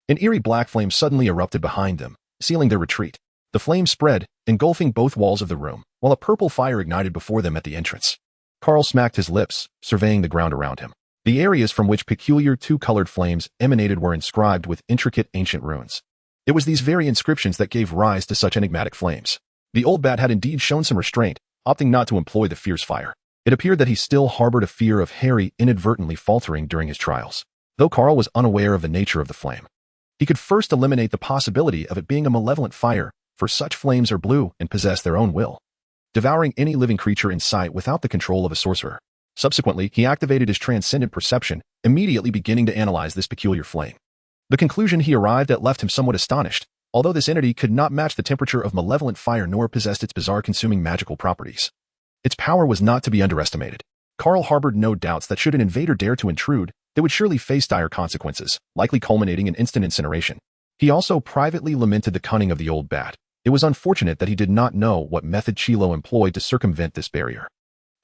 an eerie black flame suddenly erupted behind them, sealing their retreat. The flame spread, engulfing both walls of the room, while a purple fire ignited before them at the entrance. Carl smacked his lips, surveying the ground around him. The areas from which peculiar two-colored flames emanated were inscribed with intricate ancient runes. It was these very inscriptions that gave rise to such enigmatic flames. The old bat had indeed shown some restraint, opting not to employ the fierce fire. It appeared that he still harbored a fear of Harry inadvertently faltering during his trials. Though Carl was unaware of the nature of the flame, he could first eliminate the possibility of it being a malevolent fire, for such flames are blue and possess their own will, devouring any living creature in sight without the control of a sorcerer. Subsequently, he activated his transcendent perception, immediately beginning to analyze this peculiar flame. The conclusion he arrived at left him somewhat astonished. Although this entity could not match the temperature of malevolent fire nor possessed its bizarre consuming magical properties, its power was not to be underestimated. Carl harbored no doubts that should an invader dare to intrude, they would surely face dire consequences, likely culminating in instant incineration. He also privately lamented the cunning of the old bat. It was unfortunate that he did not know what method Chilo employed to circumvent this barrier.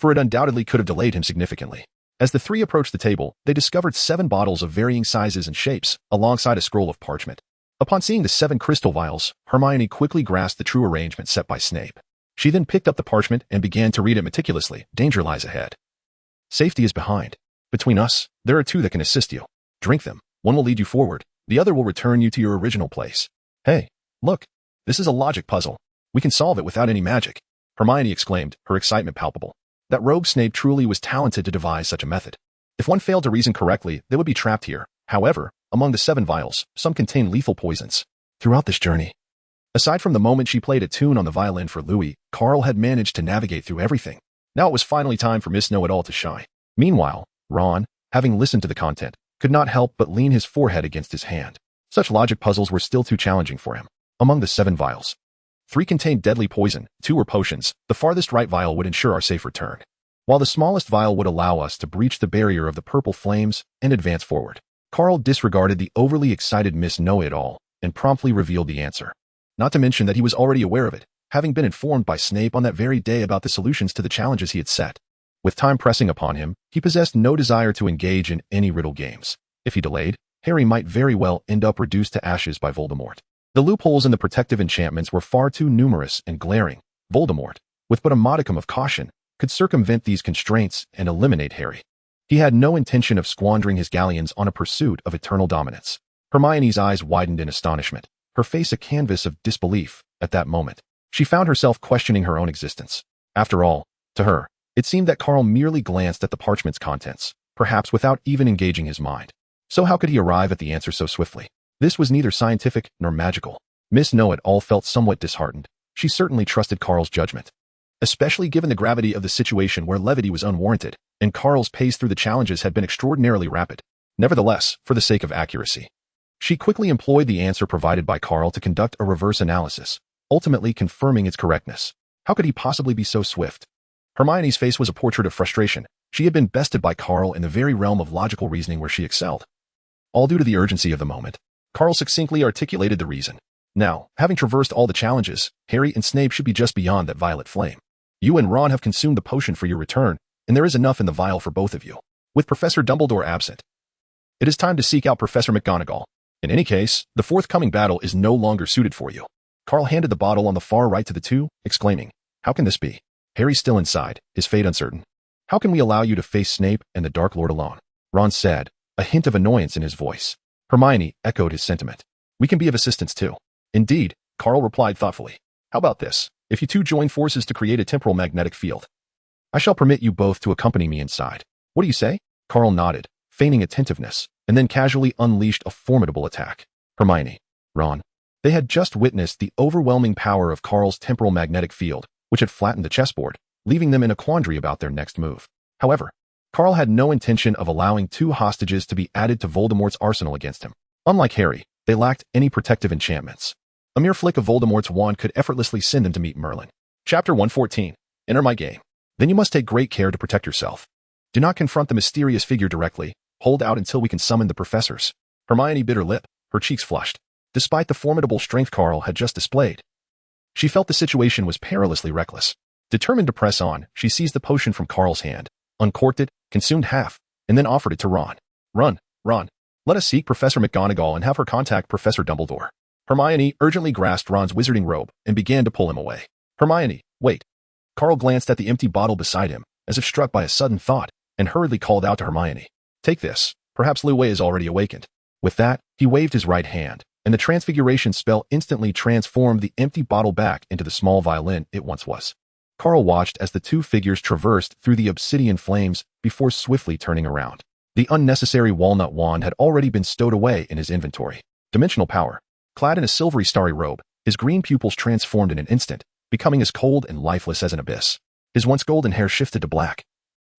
for it undoubtedly could have delayed him significantly. As the three approached the table, they discovered 7 bottles of varying sizes and shapes, alongside a scroll of parchment. Upon seeing the 7 crystal vials, Hermione quickly grasped the true arrangement set by Snape. She then picked up the parchment and began to read it meticulously. Danger lies ahead. Safety is behind. Between us, there are 2 that can assist you. Drink them. One will lead you forward. The other will return you to your original place. Hey, look. This is a logic puzzle. We can solve it without any magic. Hermione exclaimed, her excitement palpable. That rogue Snape truly was talented to devise such a method. If one failed to reason correctly, they would be trapped here. However, among the 7 vials, some contain lethal poisons. Throughout this journey, aside from the moment she played a tune on the violin for Louis, Carl had managed to navigate through everything. Now it was finally time for Miss Know-It-All to shine. Meanwhile, Ron, having listened to the content, could not help but lean his forehead against his hand. Such logic puzzles were still too challenging for him. Among the 7 vials, 3 contained deadly poison, 2 were potions. The farthest right vial would ensure our safe return, while the smallest vial would allow us to breach the barrier of the purple flames and advance forward. Carl disregarded the overly excited Miss Know-It-All and promptly revealed the answer. Not to mention that he was already aware of it, having been informed by Snape on that very day about the solutions to the challenges he had set. With time pressing upon him, he possessed no desire to engage in any riddle games. If he delayed, Harry might very well end up reduced to ashes by Voldemort. The loopholes in the protective enchantments were far too numerous and glaring. Voldemort, with but a modicum of caution, could circumvent these constraints and eliminate Harry. He had no intention of squandering his galleons on a pursuit of eternal dominance. Hermione's eyes widened in astonishment, her face a canvas of disbelief. At that moment, she found herself questioning her own existence. After all, to her, it seemed that Carl merely glanced at the parchment's contents, perhaps without even engaging his mind. So how could he arrive at the answer so swiftly? This was neither scientific nor magical. Miss Know-It-All felt somewhat disheartened. She certainly trusted Carl's judgment, especially given the gravity of the situation where levity was unwarranted, and Carl's pace through the challenges had been extraordinarily rapid. Nevertheless, for the sake of accuracy, she quickly employed the answer provided by Carl to conduct a reverse analysis, ultimately confirming its correctness. How could he possibly be so swift? Hermione's face was a portrait of frustration. She had been bested by Carl in the very realm of logical reasoning where she excelled. All due to the urgency of the moment, Carl succinctly articulated the reason. Now, having traversed all the challenges, Harry and Snape should be just beyond that violet flame. You and Ron have consumed the potion for your return, and there is enough in the vial for both of you. With Professor Dumbledore absent, it is time to seek out Professor McGonagall. In any case, the forthcoming battle is no longer suited for you. Carl handed the bottle on the far right to the 2, exclaiming, "How can this be? Harry's still inside, his fate uncertain. How can we allow you to face Snape and the Dark Lord alone?" Ron said, a hint of annoyance in his voice. Hermione echoed his sentiment. "We can be of assistance too." "Indeed," Carl replied thoughtfully. "How about this? If you 2 join forces to create a temporal magnetic field, I shall permit you both to accompany me inside. What do you say?" Carl nodded, feigning attentiveness, and then casually unleashed a formidable attack. Hermione, Ron, they had just witnessed the overwhelming power of Carl's temporal magnetic field, which had flattened the chessboard, leaving them in a quandary about their next move. However, Carl had no intention of allowing 2 hostages to be added to Voldemort's arsenal against him. Unlike Harry, they lacked any protective enchantments. A mere flick of Voldemort's wand could effortlessly send them to meet Merlin. Chapter 114. Enter my game. Then you must take great care to protect yourself. Do not confront the mysterious figure directly. Hold out until we can summon the professors. Hermione bit her lip, her cheeks flushed. Despite the formidable strength Carl had just displayed, she felt the situation was perilously reckless. Determined to press on, she seized the potion from Carl's hand, uncorked it, consumed half, and then offered it to Ron. Ron, let us seek Professor McGonagall and have her contact Professor Dumbledore." Hermione urgently grasped Ron's wizarding robe and began to pull him away. "Hermione, wait." Carl glanced at the empty bottle beside him, as if struck by a sudden thought, and hurriedly called out to Hermione, "Take this. Perhaps Lue is already awakened." With that, he waved his right hand, and the transfiguration spell instantly transformed the empty bottle back into the small violin it once was. Carl watched as the 2 figures traversed through the obsidian flames before swiftly turning around. The unnecessary walnut wand had already been stowed away in his inventory. Dimensional power. Clad in a silvery starry robe, his green pupils transformed in an instant, becoming as cold and lifeless as an abyss. His once golden hair shifted to black,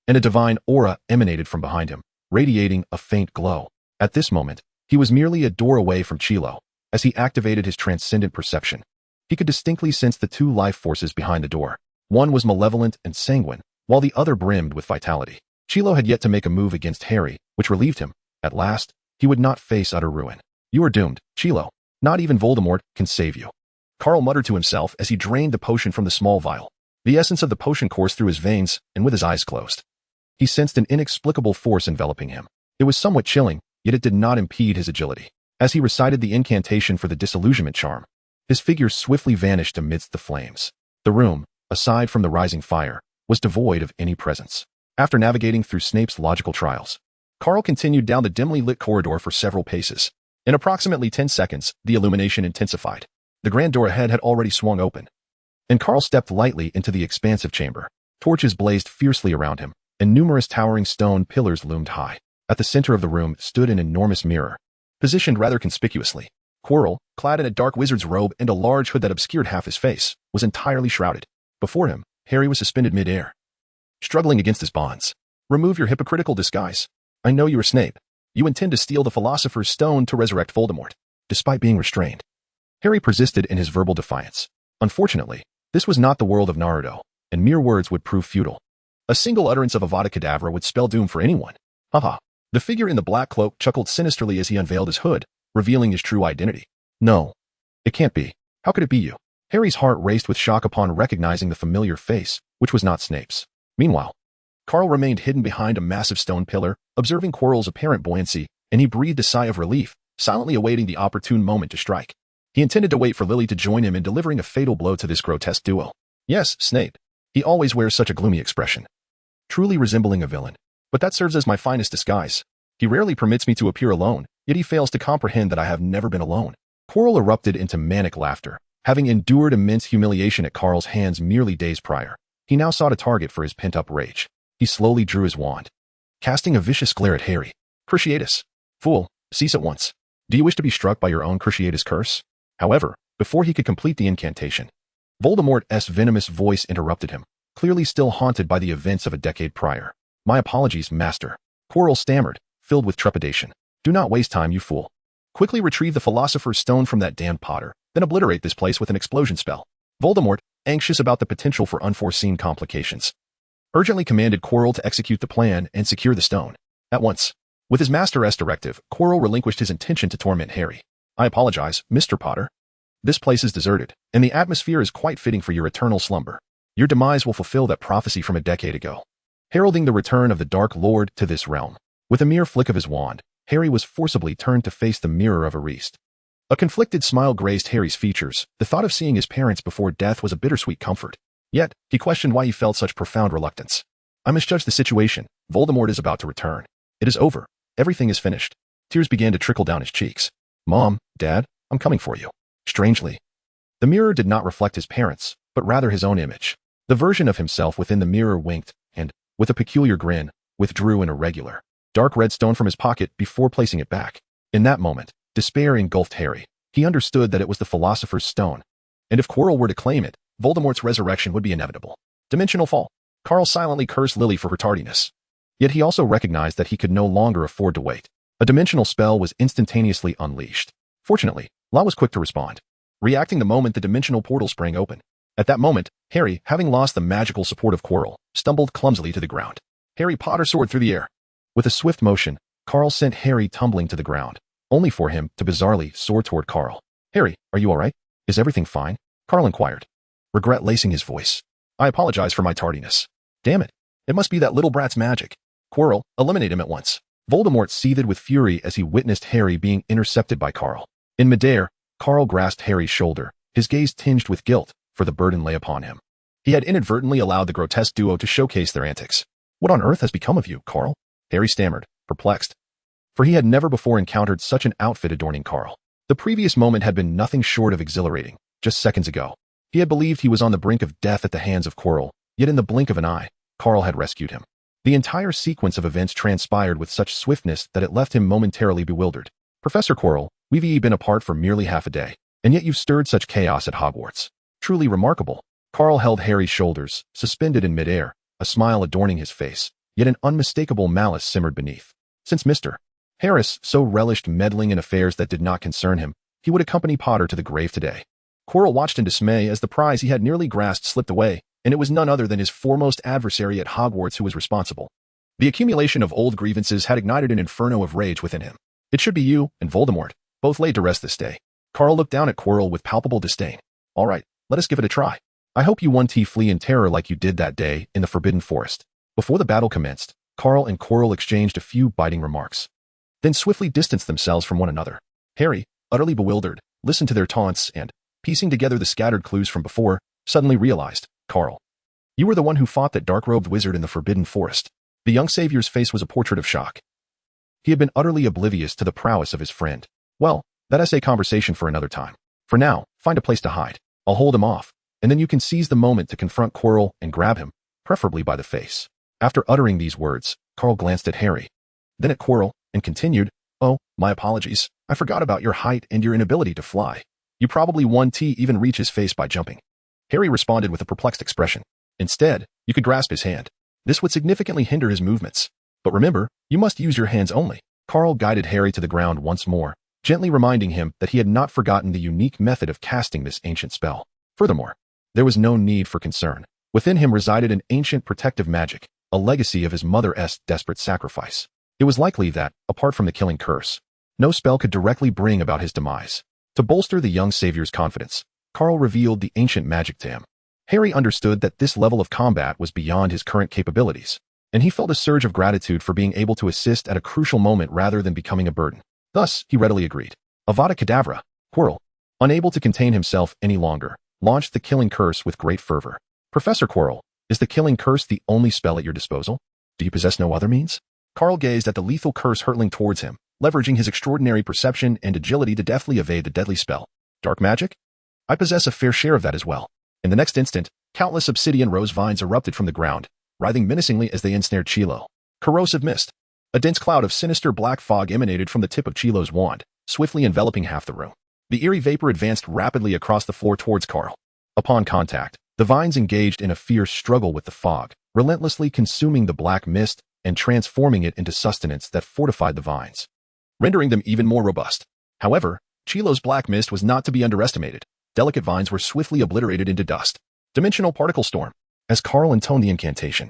and a divine aura emanated from behind him, radiating a faint glow. At this moment, he was merely a door away from Chilo. As he activated his transcendent perception, he could distinctly sense the 2 life forces behind the door. One was malevolent and sanguine, while the other brimmed with vitality. Chilo had yet to make a move against Harry, which relieved him. At last, he would not face utter ruin. "You are doomed, Chilo. Not even Voldemort can save you," Carl muttered to himself as he drained the potion from the small vial. The essence of the potion coursed through his veins, and with his eyes closed, he sensed an inexplicable force enveloping him. It was somewhat chilling, yet it did not impede his agility. As he recited the incantation for the disillusionment charm, his figure swiftly vanished amidst the flames. The room, aside from the rising fire, was devoid of any presence. After navigating through Snape's logical trials, Carl continued down the dimly lit corridor for several paces. In approximately 10 seconds, the illumination intensified. The grand door ahead had already swung open, and Carl stepped lightly into the expansive chamber. Torches blazed fiercely around him, and numerous towering stone pillars loomed high. At the center of the room stood an enormous mirror, positioned rather conspicuously. Quirrell, clad in a dark wizard's robe and a large hood that obscured half his face, was entirely shrouded. Before him, Harry was suspended mid-air, struggling against his bonds. "Remove your hypocritical disguise. I know you are Snape. You intend to steal the Philosopher's Stone to resurrect Voldemort." Despite being restrained, Harry persisted in his verbal defiance. Unfortunately, this was not the world of Naruto, and mere words would prove futile. A single utterance of Avada Kedavra would spell doom for anyone. Haha. The figure in the black cloak chuckled sinisterly as he unveiled his hood, revealing his true identity. "No. It can't be. How could it be you?" Harry's heart raced with shock upon recognizing the familiar face, which was not Snape's. Meanwhile, Carl remained hidden behind a massive stone pillar, observing Quirrell's apparent buoyancy, and he breathed a sigh of relief, silently awaiting the opportune moment to strike. He intended to wait for Lily to join him in delivering a fatal blow to this grotesque duo. Yes, Snape. He always wears such a gloomy expression, truly resembling a villain. But that serves as my finest disguise. He rarely permits me to appear alone, yet he fails to comprehend that I have never been alone. Quirrell erupted into manic laughter. Having endured immense humiliation at Carl's hands merely days prior, he now sought a target for his pent-up rage. He slowly drew his wand, casting a vicious glare at Harry. "Cruciatus! Fool, cease at once. Do you wish to be struck by your own Cruciatus curse?" However, before he could complete the incantation, Voldemort's venomous voice interrupted him, clearly still haunted by the events of a decade prior. "My apologies, Master," Quirrell stammered, filled with trepidation. "Do not waste time, you fool. Quickly retrieve the Philosopher's Stone from that damned Potter, then obliterate this place with an explosion spell." Voldemort, anxious about the potential for unforeseen complications, urgently commanded Quirrell to execute the plan and secure the stone at once. With his master's directive, Quirrell relinquished his intention to torment Harry. "I apologize, Mr. Potter. This place is deserted, and the atmosphere is quite fitting for your eternal slumber. Your demise will fulfill that prophecy from a decade ago, heralding the return of the Dark Lord to this realm." With a mere flick of his wand, Harry was forcibly turned to face the Mirror of Erised. A conflicted smile graced Harry's features. The thought of seeing his parents before death was a bittersweet comfort. Yet, he questioned why he felt such profound reluctance. "I misjudged the situation. Voldemort is about to return. It is over. Everything is finished." Tears began to trickle down his cheeks. "Mom, Dad, I'm coming for you." Strangely, the mirror did not reflect his parents, but rather his own image. The version of himself within the mirror winked and, with a peculiar grin, withdrew an irregular, dark red stone from his pocket before placing it back. In that moment, despair engulfed Harry. He understood that it was the Philosopher's Stone, and if Quirrell were to claim it, Voldemort's resurrection would be inevitable. Dimensional fall. Carl silently cursed Lily for her tardiness. Yet he also recognized that he could no longer afford to wait. A dimensional spell was instantaneously unleashed. Fortunately, La was quick to respond, reacting the moment the dimensional portal sprang open. At that moment, Harry, having lost the magical support of Quirrell, stumbled clumsily to the ground. Harry Potter soared through the air. With a swift motion, Carl sent Harry tumbling to the ground, only for him to bizarrely soar toward Carl. "Harry, are you all right? Is everything fine?" Carl inquired, regret lacing his voice. "I apologize for my tardiness. Damn it. It must be that little brat's magic. Quirrell, eliminate him at once." Voldemort seethed with fury as he witnessed Harry being intercepted by Carl. In midair, Carl grasped Harry's shoulder, his gaze tinged with guilt, for the burden lay upon him. He had inadvertently allowed the grotesque duo to showcase their antics. "What on earth has become of you, Carl?" Harry stammered, perplexed, for he had never before encountered such an outfit adorning Carl. The previous moment had been nothing short of exhilarating. Just seconds ago, he had believed he was on the brink of death at the hands of Quirrell, yet in the blink of an eye, Carl had rescued him. The entire sequence of events transpired with such swiftness that it left him momentarily bewildered. "Professor Quirrell, we've been apart for merely half a day, and yet you've stirred such chaos at Hogwarts. Truly remarkable." Carl held Harry's shoulders, suspended in midair, a smile adorning his face, yet an unmistakable malice simmered beneath. Since Mr. Harris so relished meddling in affairs that did not concern him, he would accompany Potter to the grave today. Quirrell watched in dismay as the prize he had nearly grasped slipped away, and it was none other than his foremost adversary at Hogwarts who was responsible. The accumulation of old grievances had ignited an inferno of rage within him. "It should be you and Voldemort, both laid to rest this day." Carl looked down at Quirrell with palpable disdain. "All right, let us give it a try." I hope you 1T flee in terror like you did that day in the Forbidden Forest. Before the battle commenced, Carl and Quirrell exchanged a few biting remarks, then swiftly distanced themselves from one another. Harry, utterly bewildered, listened to their taunts and, piecing together the scattered clues from before, suddenly realized, Carl, you were the one who fought that dark-robed wizard in the Forbidden Forest. The young savior's face was a portrait of shock. He had been utterly oblivious to the prowess of his friend. Well, that essay conversation for another time. For now, find a place to hide. I'll hold him off, and then you can seize the moment to confront Quirrell and grab him, preferably by the face. After uttering these words, Carl glanced at Harry, then at Quirrell, and continued, Oh, my apologies. I forgot about your height and your inability to fly. You probably 1T even reach his face by jumping. Harry responded with a perplexed expression. Instead, you could grasp his hand. This would significantly hinder his movements. But remember, you must use your hands only. Carl guided Harry to the ground once more, gently reminding him that he had not forgotten the unique method of casting this ancient spell. Furthermore, there was no need for concern. Within him resided an ancient protective magic, a legacy of his mother's desperate sacrifice. It was likely that, apart from the killing curse, no spell could directly bring about his demise. To bolster the young savior's confidence, Carl revealed the ancient magic to him. Harry understood that this level of combat was beyond his current capabilities, and he felt a surge of gratitude for being able to assist at a crucial moment rather than becoming a burden. Thus, he readily agreed. Avada Kedavra, Quirrell, unable to contain himself any longer, launched the killing curse with great fervor. Professor Quirrell, is the killing curse the only spell at your disposal? Do you possess no other means? Carl gazed at the lethal curse hurtling towards him, leveraging his extraordinary perception and agility to deftly evade the deadly spell. Dark magic? I possess a fair share of that as well. In the next instant, countless obsidian rose vines erupted from the ground, writhing menacingly as they ensnared Chilo. Corrosive mist. A dense cloud of sinister black fog emanated from the tip of Chilo's wand, swiftly enveloping half the room. The eerie vapor advanced rapidly across the floor towards Carl. Upon contact, the vines engaged in a fierce struggle with the fog, relentlessly consuming the black mist and transforming it into sustenance that fortified the vines, rendering them even more robust. However, Chilo's black mist was not to be underestimated. Delicate vines were swiftly obliterated into dust. Dimensional particle storm. As Carl intoned the incantation,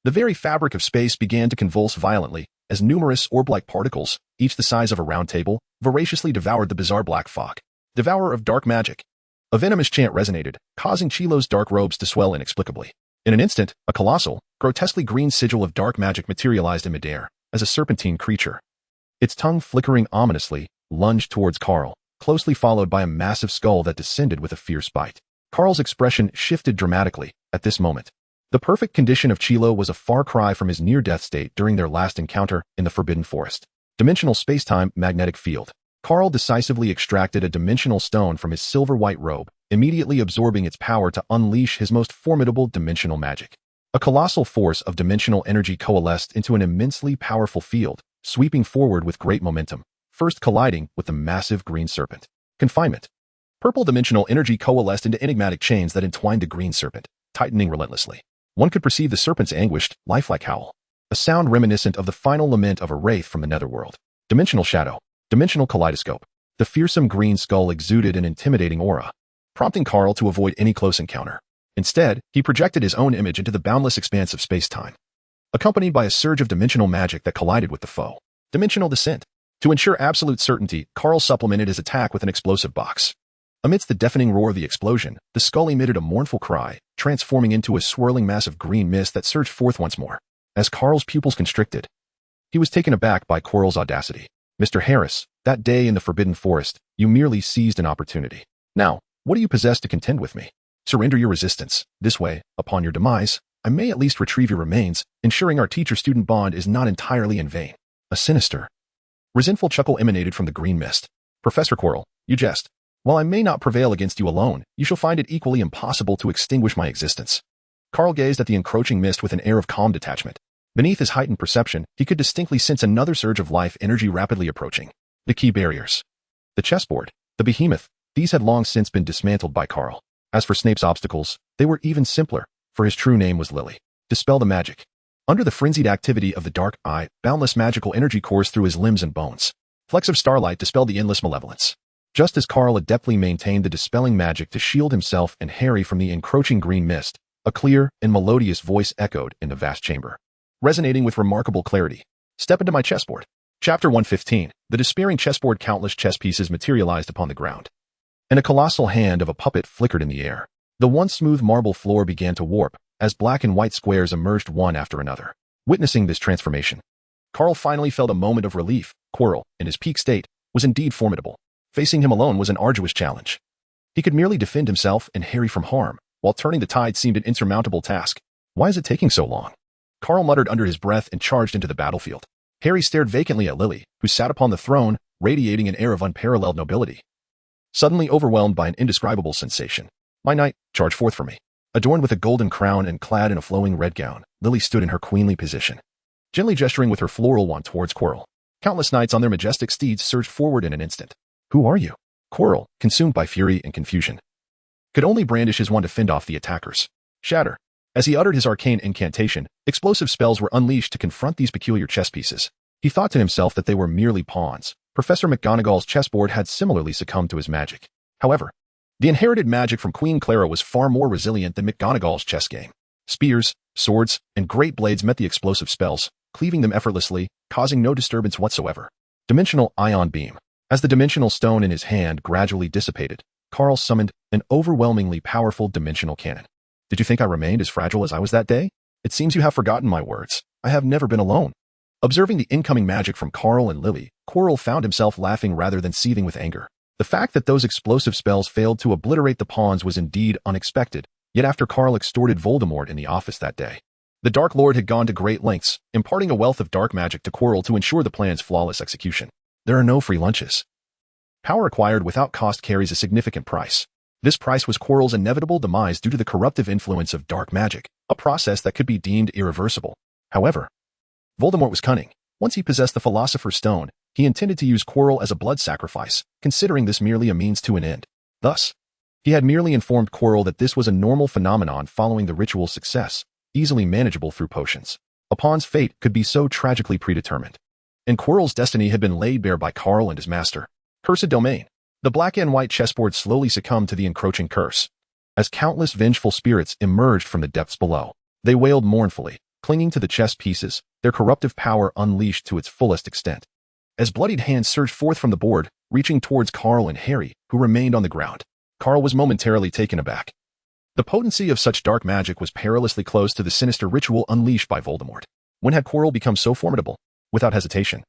the very fabric of space began to convulse violently as numerous orb-like particles, each the size of a round table, voraciously devoured the bizarre black fog. Devourer of dark magic. A venomous chant resonated, causing Chilo's dark robes to swell inexplicably. In an instant, a colossal, grotesquely green sigil of dark magic materialized in midair, as a serpentine creature. Its tongue flickering ominously, lunged towards Carl, closely followed by a massive skull that descended with a fierce bite. Carl's expression shifted dramatically at this moment. The perfect condition of Chilo was a far cry from his near-death state during their last encounter in the Forbidden Forest. Dimensional space-time magnetic field. Carl decisively extracted a dimensional stone from his silver-white robe, immediately absorbing its power to unleash his most formidable dimensional magic. A colossal force of dimensional energy coalesced into an immensely powerful field, sweeping forward with great momentum, first colliding with the massive green serpent. Confinement. Purple dimensional energy coalesced into enigmatic chains that entwined the green serpent, tightening relentlessly. One could perceive the serpent's anguished, lifelike howl, a sound reminiscent of the final lament of a wraith from the netherworld. Dimensional shadow. Dimensional kaleidoscope. The fearsome green skull exuded an intimidating aura, prompting Carl to avoid any close encounter. Instead, he projected his own image into the boundless expanse of space-time, accompanied by a surge of dimensional magic that collided with the foe. Dimensional descent. To ensure absolute certainty, Carl supplemented his attack with an explosive box. Amidst the deafening roar of the explosion, the skull emitted a mournful cry, transforming into a swirling mass of green mist that surged forth once more. As Carl's pupils constricted, he was taken aback by Quirrell's audacity. Mr. Harris, that day in the Forbidden Forest, you merely seized an opportunity. Now, what do you possess to contend with me? Surrender your resistance. This way, upon your demise, I may at least retrieve your remains, ensuring our teacher-student bond is not entirely in vain. A sinister, resentful chuckle emanated from the green mist. Professor Quirrell, you jest. While I may not prevail against you alone, you shall find it equally impossible to extinguish my existence. Carl gazed at the encroaching mist with an air of calm detachment. Beneath his heightened perception, he could distinctly sense another surge of life energy rapidly approaching. The key barriers. The chessboard, the behemoth, these had long since been dismantled by Carl. As for Snape's obstacles, they were even simpler, for his true name was Lily. Dispel the magic. Under the frenzied activity of the dark eye, boundless magical energy coursed through his limbs and bones. Flecks of starlight dispelled the endless malevolence. Just as Carl adeptly maintained the dispelling magic to shield himself and Harry from the encroaching green mist, a clear and melodious voice echoed in the vast chamber, resonating with remarkable clarity. Step into my chessboard. Chapter 115. The despairing chessboard. Countless chess pieces materialized upon the ground, and a colossal hand of a puppet flickered in the air. The once smooth marble floor began to warp, as black and white squares emerged one after another. Witnessing this transformation, Carl finally felt a moment of relief. Quirrell, in his peak state, was indeed formidable. Facing him alone was an arduous challenge. He could merely defend himself and Harry from harm, while turning the tide seemed an insurmountable task. Why is it taking so long? Carl muttered under his breath and charged into the battlefield. Harry stared vacantly at Lily, who sat upon the throne, radiating an air of unparalleled nobility. Suddenly overwhelmed by an indescribable sensation, "My knight, charge forth for me." Adorned with a golden crown and clad in a flowing red gown, Lily stood in her queenly position, gently gesturing with her floral wand towards Quirrell. Countless knights on their majestic steeds surged forward in an instant. "Who are you?" Quirrell, consumed by fury and confusion, could only brandish his wand to fend off the attackers. Shatter. As he uttered his arcane incantation, explosive spells were unleashed to confront these peculiar chess pieces. He thought to himself that they were merely pawns. Professor McGonagall's chessboard had similarly succumbed to his magic. However, the inherited magic from Queen Clara was far more resilient than McGonagall's chess game. Spears, swords, and great blades met the explosive spells, cleaving them effortlessly, causing no disturbance whatsoever. Dimensional Ion Beam. As the dimensional stone in his hand gradually dissipated, Carl summoned an overwhelmingly powerful dimensional cannon. "Did you think I remained as fragile as I was that day? It seems you have forgotten my words. I have never been alone." Observing the incoming magic from Carl and Lily, Quirrell found himself laughing rather than seething with anger. The fact that those explosive spells failed to obliterate the pawns was indeed unexpected, yet after Carl extorted Voldemort in the office that day, the Dark Lord had gone to great lengths, imparting a wealth of dark magic to Quirrell to ensure the plan's flawless execution. There are no free lunches. Power acquired without cost carries a significant price. This price was Quirrell's inevitable demise due to the corruptive influence of dark magic, a process that could be deemed irreversible. However, Voldemort was cunning. Once he possessed the Philosopher's Stone, he intended to use Quirrell as a blood sacrifice, considering this merely a means to an end. Thus, he had merely informed Quirrell that this was a normal phenomenon following the ritual's success, easily manageable through potions. A pawn's fate could be so tragically predetermined. And Quirrell's destiny had been laid bare by Carl and his master. Cursed Domain. The black and white chessboard slowly succumbed to the encroaching curse. As countless vengeful spirits emerged from the depths below, they wailed mournfully, clinging to the chess pieces, their corruptive power unleashed to its fullest extent. As bloodied hands surged forth from the board, reaching towards Carl and Harry, who remained on the ground, Carl was momentarily taken aback. The potency of such dark magic was perilously close to the sinister ritual unleashed by Voldemort. When had Quirrell become so formidable? Without hesitation,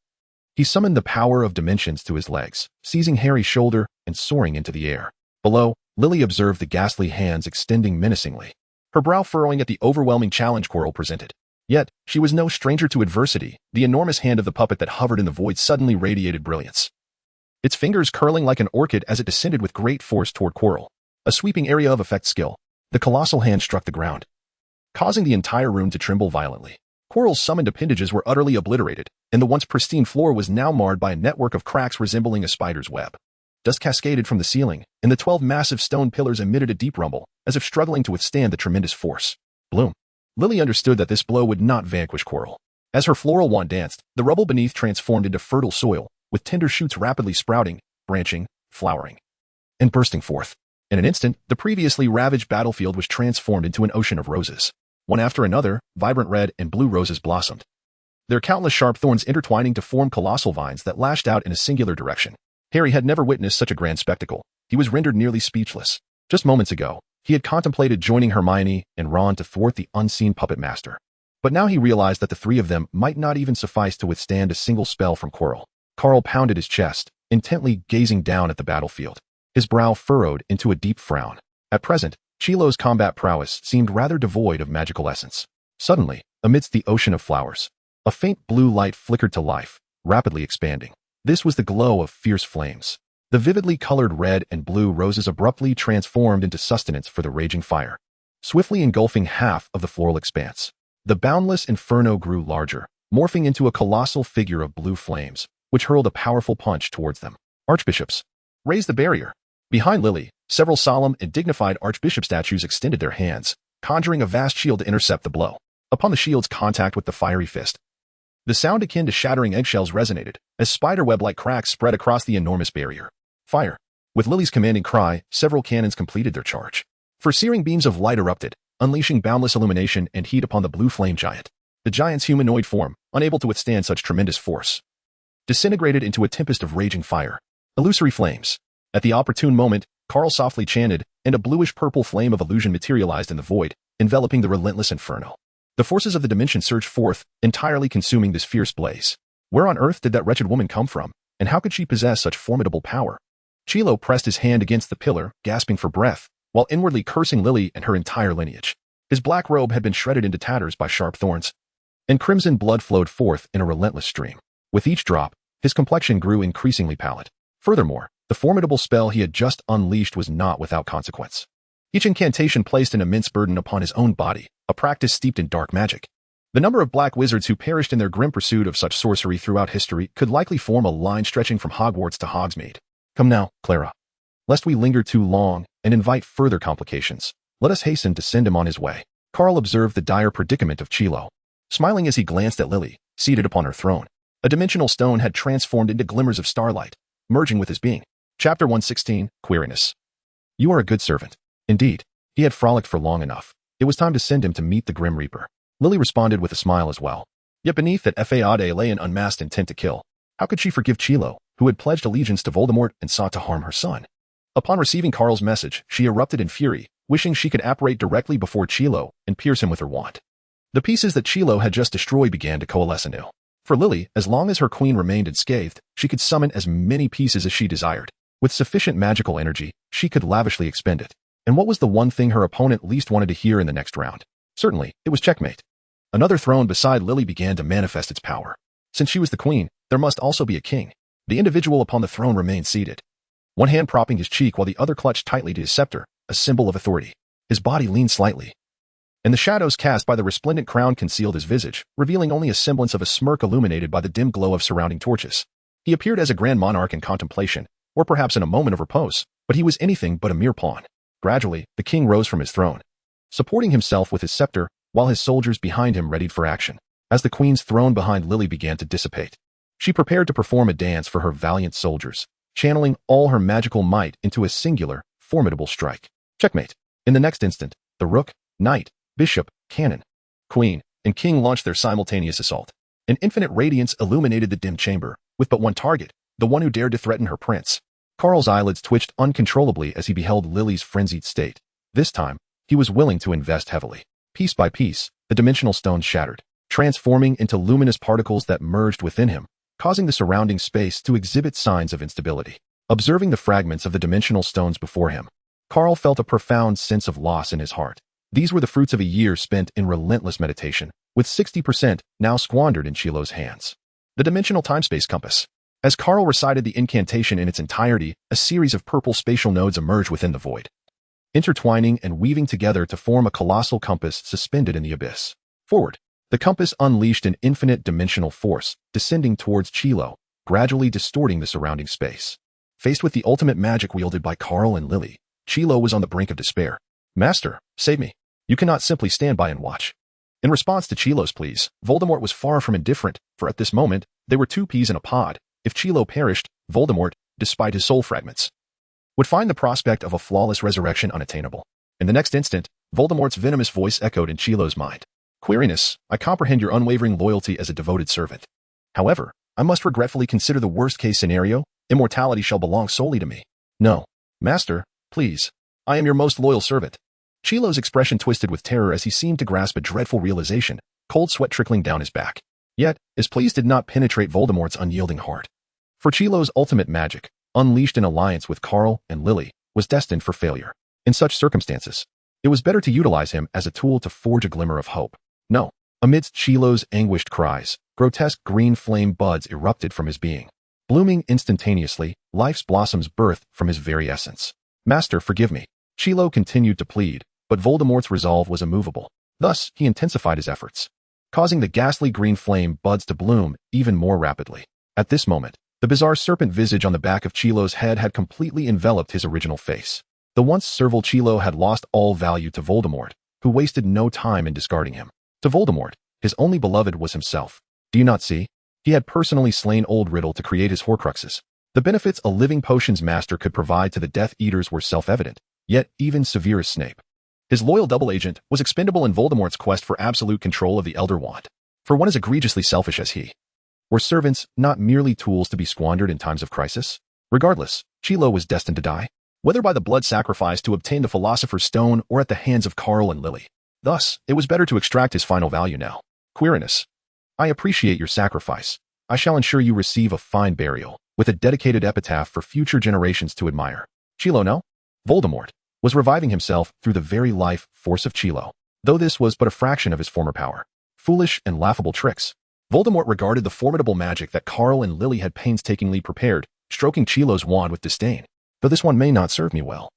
he summoned the power of dimensions to his legs, seizing Harry's shoulder and soaring into the air. Below, Lily observed the ghastly hands extending menacingly, her brow furrowing at the overwhelming challenge Quirrell presented. Yet, she was no stranger to adversity. The enormous hand of the puppet that hovered in the void suddenly radiated brilliance, its fingers curling like an orchid as it descended with great force toward Quirrell. A sweeping area of effect skill. The colossal hand struck the ground, causing the entire room to tremble violently. Quirrell's summoned appendages were utterly obliterated, and the once pristine floor was now marred by a network of cracks resembling a spider's web. Dust cascaded from the ceiling, and the 12 massive stone pillars emitted a deep rumble, as if struggling to withstand the tremendous force. Bloom. Lily understood that this blow would not vanquish Quirrell. As her floral wand danced, the rubble beneath transformed into fertile soil, with tender shoots rapidly sprouting, branching, flowering, and bursting forth. In an instant, the previously ravaged battlefield was transformed into an ocean of roses. One after another, vibrant red and blue roses blossomed, their countless sharp thorns intertwining to form colossal vines that lashed out in a singular direction. Harry had never witnessed such a grand spectacle. He was rendered nearly speechless. Just moments ago, he had contemplated joining Hermione and Ron to thwart the unseen puppet master. But now he realized that the three of them might not even suffice to withstand a single spell from Quirrell. Carl pounded his chest, intently gazing down at the battlefield, his brow furrowed into a deep frown. At present, Chilo's combat prowess seemed rather devoid of magical essence. Suddenly, amidst the ocean of flowers, a faint blue light flickered to life, rapidly expanding. This was the glow of fierce flames. The vividly colored red and blue roses abruptly transformed into sustenance for the raging fire, swiftly engulfing half of the floral expanse. The boundless inferno grew larger, morphing into a colossal figure of blue flames, which hurled a powerful punch towards them. Archbishops, raise the barrier. Behind Lily, several solemn and dignified archbishop statues extended their hands, conjuring a vast shield to intercept the blow. Upon the shield's contact with the fiery fist, the sound akin to shattering eggshells resonated, as spiderweb-like cracks spread across the enormous barrier. Fire. With Lily's commanding cry, several cannons completed their charge. Searing beams of light erupted, unleashing boundless illumination and heat upon the blue flame giant. The giant's humanoid form, unable to withstand such tremendous force, disintegrated into a tempest of raging fire. Illusory flames. At the opportune moment, Carl softly chanted, and a bluish-purple flame of illusion materialized in the void, enveloping the relentless inferno. The forces of the dimension surged forth, entirely consuming this fierce blaze. Where on earth did that wretched woman come from, and how could she possess such formidable power? Chilo pressed his hand against the pillar, gasping for breath, while inwardly cursing Lily and her entire lineage. His black robe had been shredded into tatters by sharp thorns, and crimson blood flowed forth in a relentless stream. With each drop, his complexion grew increasingly pallid. Furthermore, the formidable spell he had just unleashed was not without consequence. Each incantation placed an immense burden upon his own body, a practice steeped in dark magic. The number of black wizards who perished in their grim pursuit of such sorcery throughout history could likely form a line stretching from Hogwarts to Hogsmeade. Come now, Clara. Lest we linger too long and invite further complications, let us hasten to send him on his way. Carl observed the dire predicament of Chilo, smiling as he glanced at Lily, seated upon her throne. A dimensional stone had transformed into glimmers of starlight, merging with his being. Chapter 116, Queeriness. You are a good servant. Indeed, he had frolicked for long enough. It was time to send him to meet the Grim Reaper. Lily responded with a smile as well. Yet beneath that fade lay an unmasked intent to kill. How could she forgive Chilo, who had pledged allegiance to Voldemort and sought to harm her son? Upon receiving Carl's message, she erupted in fury, wishing she could apparate directly before Chilo and pierce him with her wand. The pieces that Chilo had just destroyed began to coalesce anew. For Lily, as long as her queen remained unscathed, she could summon as many pieces as she desired. With sufficient magical energy, she could lavishly expend it. And what was the one thing her opponent least wanted to hear in the next round? Certainly, it was checkmate. Another throne beside Lily began to manifest its power. Since she was the queen, there must also be a king. The individual upon the throne remained seated, one hand propping his cheek while the other clutched tightly to his scepter, a symbol of authority. His body leaned slightly, and the shadows cast by the resplendent crown concealed his visage, revealing only a semblance of a smirk illuminated by the dim glow of surrounding torches. He appeared as a grand monarch in contemplation, or perhaps in a moment of repose, but he was anything but a mere pawn. Gradually, the king rose from his throne, supporting himself with his scepter, while his soldiers behind him readied for action. As the queen's throne behind Lily began to dissipate, she prepared to perform a dance for her valiant soldiers, channeling all her magical might into a singular, formidable strike. Checkmate. In the next instant, the rook, knight, bishop, cannon, queen, and king launched their simultaneous assault. An infinite radiance illuminated the dim chamber, with but one target, the one who dared to threaten her prince. Carl's eyelids twitched uncontrollably as he beheld Lily's frenzied state. This time, he was willing to invest heavily. Piece by piece, the dimensional stones shattered, transforming into luminous particles that merged within him, causing the surrounding space to exhibit signs of instability. Observing the fragments of the dimensional stones before him, Carl felt a profound sense of loss in his heart. These were the fruits of a year spent in relentless meditation, with 60% now squandered in Chilo's hands. The dimensional time-space compass. As Carl recited the incantation in its entirety, a series of purple spatial nodes emerged within the void, intertwining and weaving together to form a colossal compass suspended in the abyss. Forward, the compass unleashed an infinite dimensional force, descending towards Chilo, gradually distorting the surrounding space. Faced with the ultimate magic wielded by Carl and Lily, Chilo was on the brink of despair. Master, save me. You cannot simply stand by and watch. In response to Chilo's pleas, Voldemort was far from indifferent, for at this moment, they were two peas in a pod. If Chilo perished, Voldemort, despite his soul fragments, would find the prospect of a flawless resurrection unattainable. In the next instant, Voldemort's venomous voice echoed in Chilo's mind. Queeriness, I comprehend your unwavering loyalty as a devoted servant. However, I must regretfully consider the worst-case scenario. Immortality shall belong solely to me. No. Master, please. I am your most loyal servant. Chilo's expression twisted with terror as he seemed to grasp a dreadful realization, cold sweat trickling down his back. Yet, his pleas did not penetrate Voldemort's unyielding heart. For Chilo's ultimate magic, unleashed in alliance with Carl and Lily, was destined for failure. In such circumstances, it was better to utilize him as a tool to forge a glimmer of hope. No. Amidst Chilo's anguished cries, grotesque green flame buds erupted from his being. Blooming instantaneously, life's blossoms birthed from his very essence. Master, forgive me. Chilo continued to plead, but Voldemort's resolve was immovable. Thus, he intensified his efforts, causing the ghastly green flame buds to bloom even more rapidly. At this moment, the bizarre serpent visage on the back of Chilo's head had completely enveloped his original face. The once servile Chilo had lost all value to Voldemort, who wasted no time in discarding him. To Voldemort, his only beloved was himself. Do you not see? He had personally slain Old Riddle to create his Horcruxes. The benefits a living potions master could provide to the Death Eaters were self-evident, yet even Severus Snape, his loyal double agent, was expendable in Voldemort's quest for absolute control of the Elder Wand. For one as egregiously selfish as he, were servants not merely tools to be squandered in times of crisis? Regardless, Chilo was destined to die. whether by the blood sacrifice to obtain the Philosopher's Stone or at the hands of Carl and Lily. Thus, it was better to extract his final value now. Quirinus. I appreciate your sacrifice. I shall ensure you receive a fine burial, with a dedicated epitaph for future generations to admire. Chilo no? Voldemort was reviving himself through the very life force of Chilo, though this was but a fraction of his former power. Foolish and laughable tricks. Voldemort regarded the formidable magic that Carl and Lily had painstakingly prepared, stroking Chilo's wand with disdain. Though this one may not serve me well.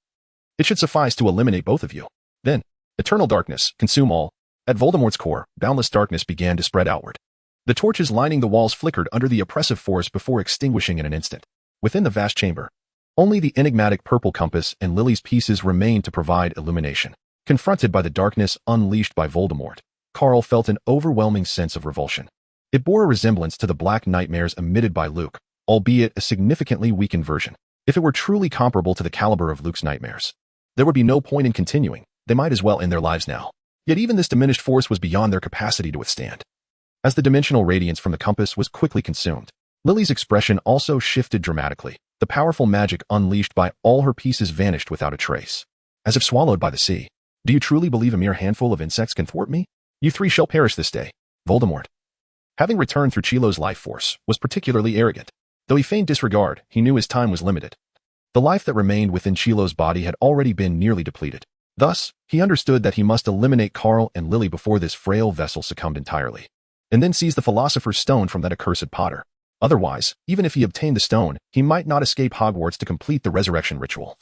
It should suffice to eliminate both of you. Then, eternal darkness, consume all. At Voldemort's core, boundless darkness began to spread outward. The torches lining the walls flickered under the oppressive force before extinguishing in an instant. Within the vast chamber, only the enigmatic purple compass and Lily's pieces remained to provide illumination. Confronted by the darkness unleashed by Voldemort, Carl felt an overwhelming sense of revulsion. It bore a resemblance to the black nightmares emitted by Luke, albeit a significantly weakened version. If it were truly comparable to the caliber of Luke's nightmares, there would be no point in continuing. They might as well end their lives now. Yet even this diminished force was beyond their capacity to withstand. As the dimensional radiance from the compass was quickly consumed, Lily's expression also shifted dramatically. The powerful magic unleashed by all her pieces vanished without a trace, as if swallowed by the sea. Do you truly believe a mere handful of insects can thwart me? You three shall perish this day. Voldemort, having returned through Chilo's life force, was particularly arrogant. Though he feigned disregard, he knew his time was limited. The life that remained within Chilo's body had already been nearly depleted. Thus, he understood that he must eliminate Carl and Lily before this frail vessel succumbed entirely, and then seize the Philosopher's Stone from that accursed Potter. Otherwise, even if he obtained the stone, he might not escape Hogwarts to complete the resurrection ritual,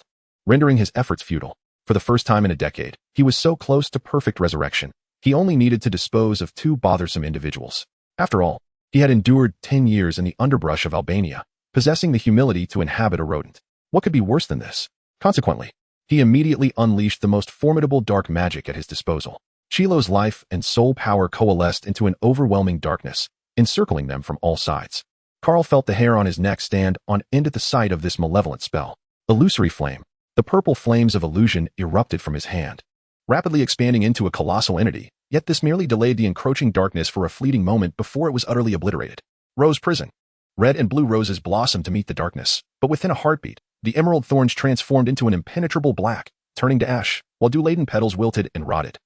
rendering his efforts futile. For the first time in a decade, he was so close to perfect resurrection. He only needed to dispose of two bothersome individuals. After all, he had endured 10 years in the underbrush of Albania, possessing the humility to inhabit a rodent. What could be worse than this? Consequently, he immediately unleashed the most formidable dark magic at his disposal. Chilo's life and soul power coalesced into an overwhelming darkness, encircling them from all sides. Carl felt the hair on his neck stand on end at the sight of this malevolent spell. Illusory flame. The purple flames of illusion erupted from his hand, rapidly expanding into a colossal entity, yet this merely delayed the encroaching darkness for a fleeting moment before it was utterly obliterated. Rose Prison. Red and blue roses blossomed to meet the darkness, but within a heartbeat, the emerald thorns transformed into an impenetrable black, turning to ash, while dew-laden petals wilted and rotted,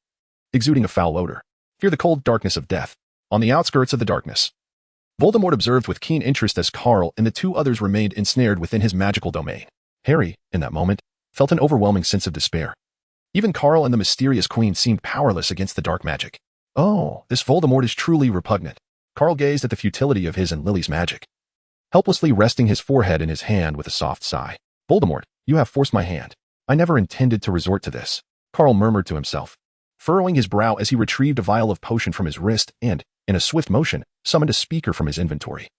exuding a foul odor. Fear the cold darkness of death. On the outskirts of the darkness, Voldemort observed with keen interest as Carl and the two others remained ensnared within his magical domain. Harry, in that moment, felt an overwhelming sense of despair. Even Carl and the mysterious queen seemed powerless against the dark magic. Oh, this Voldemort is truly repugnant. Carl gazed at the futility of his and Lily's magic, helplessly resting his forehead in his hand with a soft sigh. Voldemort, you have forced my hand. I never intended to resort to this, Carl murmured to himself, furrowing his brow as he retrieved a vial of potion from his wrist and, in a swift motion, summoned a speaker from his inventory.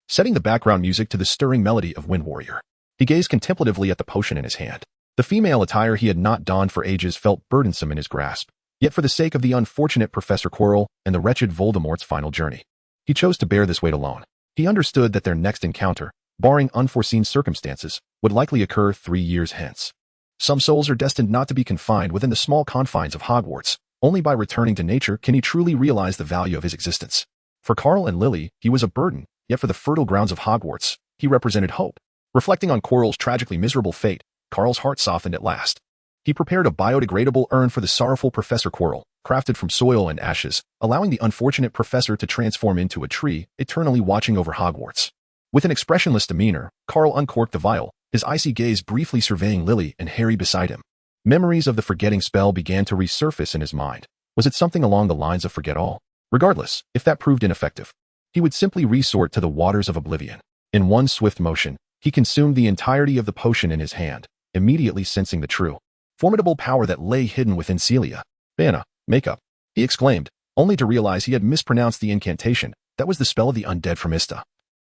Setting the background music to the stirring melody of Wind Warrior, he gazed contemplatively at the potion in his hand. The female attire he had not donned for ages felt burdensome in his grasp, yet for the sake of the unfortunate Professor Quirrell and the wretched Voldemort's final journey, he chose to bear this weight alone. He understood that their next encounter, barring unforeseen circumstances, would likely occur 3 years hence. Some souls are destined not to be confined within the small confines of Hogwarts. Only by returning to nature can he truly realize the value of his existence. For Carl and Lily, he was a burden, yet for the fertile grounds of Hogwarts, he represented hope. Reflecting on Quirrell's tragically miserable fate, Carl's heart softened at last. He prepared a biodegradable urn for the sorrowful Professor Quirrell, crafted from soil and ashes, allowing the unfortunate professor to transform into a tree, eternally watching over Hogwarts. With an expressionless demeanor, Carl uncorked the vial, his icy gaze briefly surveying Lily and Harry beside him. Memories of the forgetting spell began to resurface in his mind. Was it something along the lines of forget all? Regardless, if that proved ineffective, he would simply resort to the waters of oblivion. In one swift motion, he consumed the entirety of the potion in his hand, immediately sensing the true, formidable power that lay hidden within Celia. Banna, make-up, he exclaimed, only to realize he had mispronounced the incantation. That was the spell of the undead from Ista,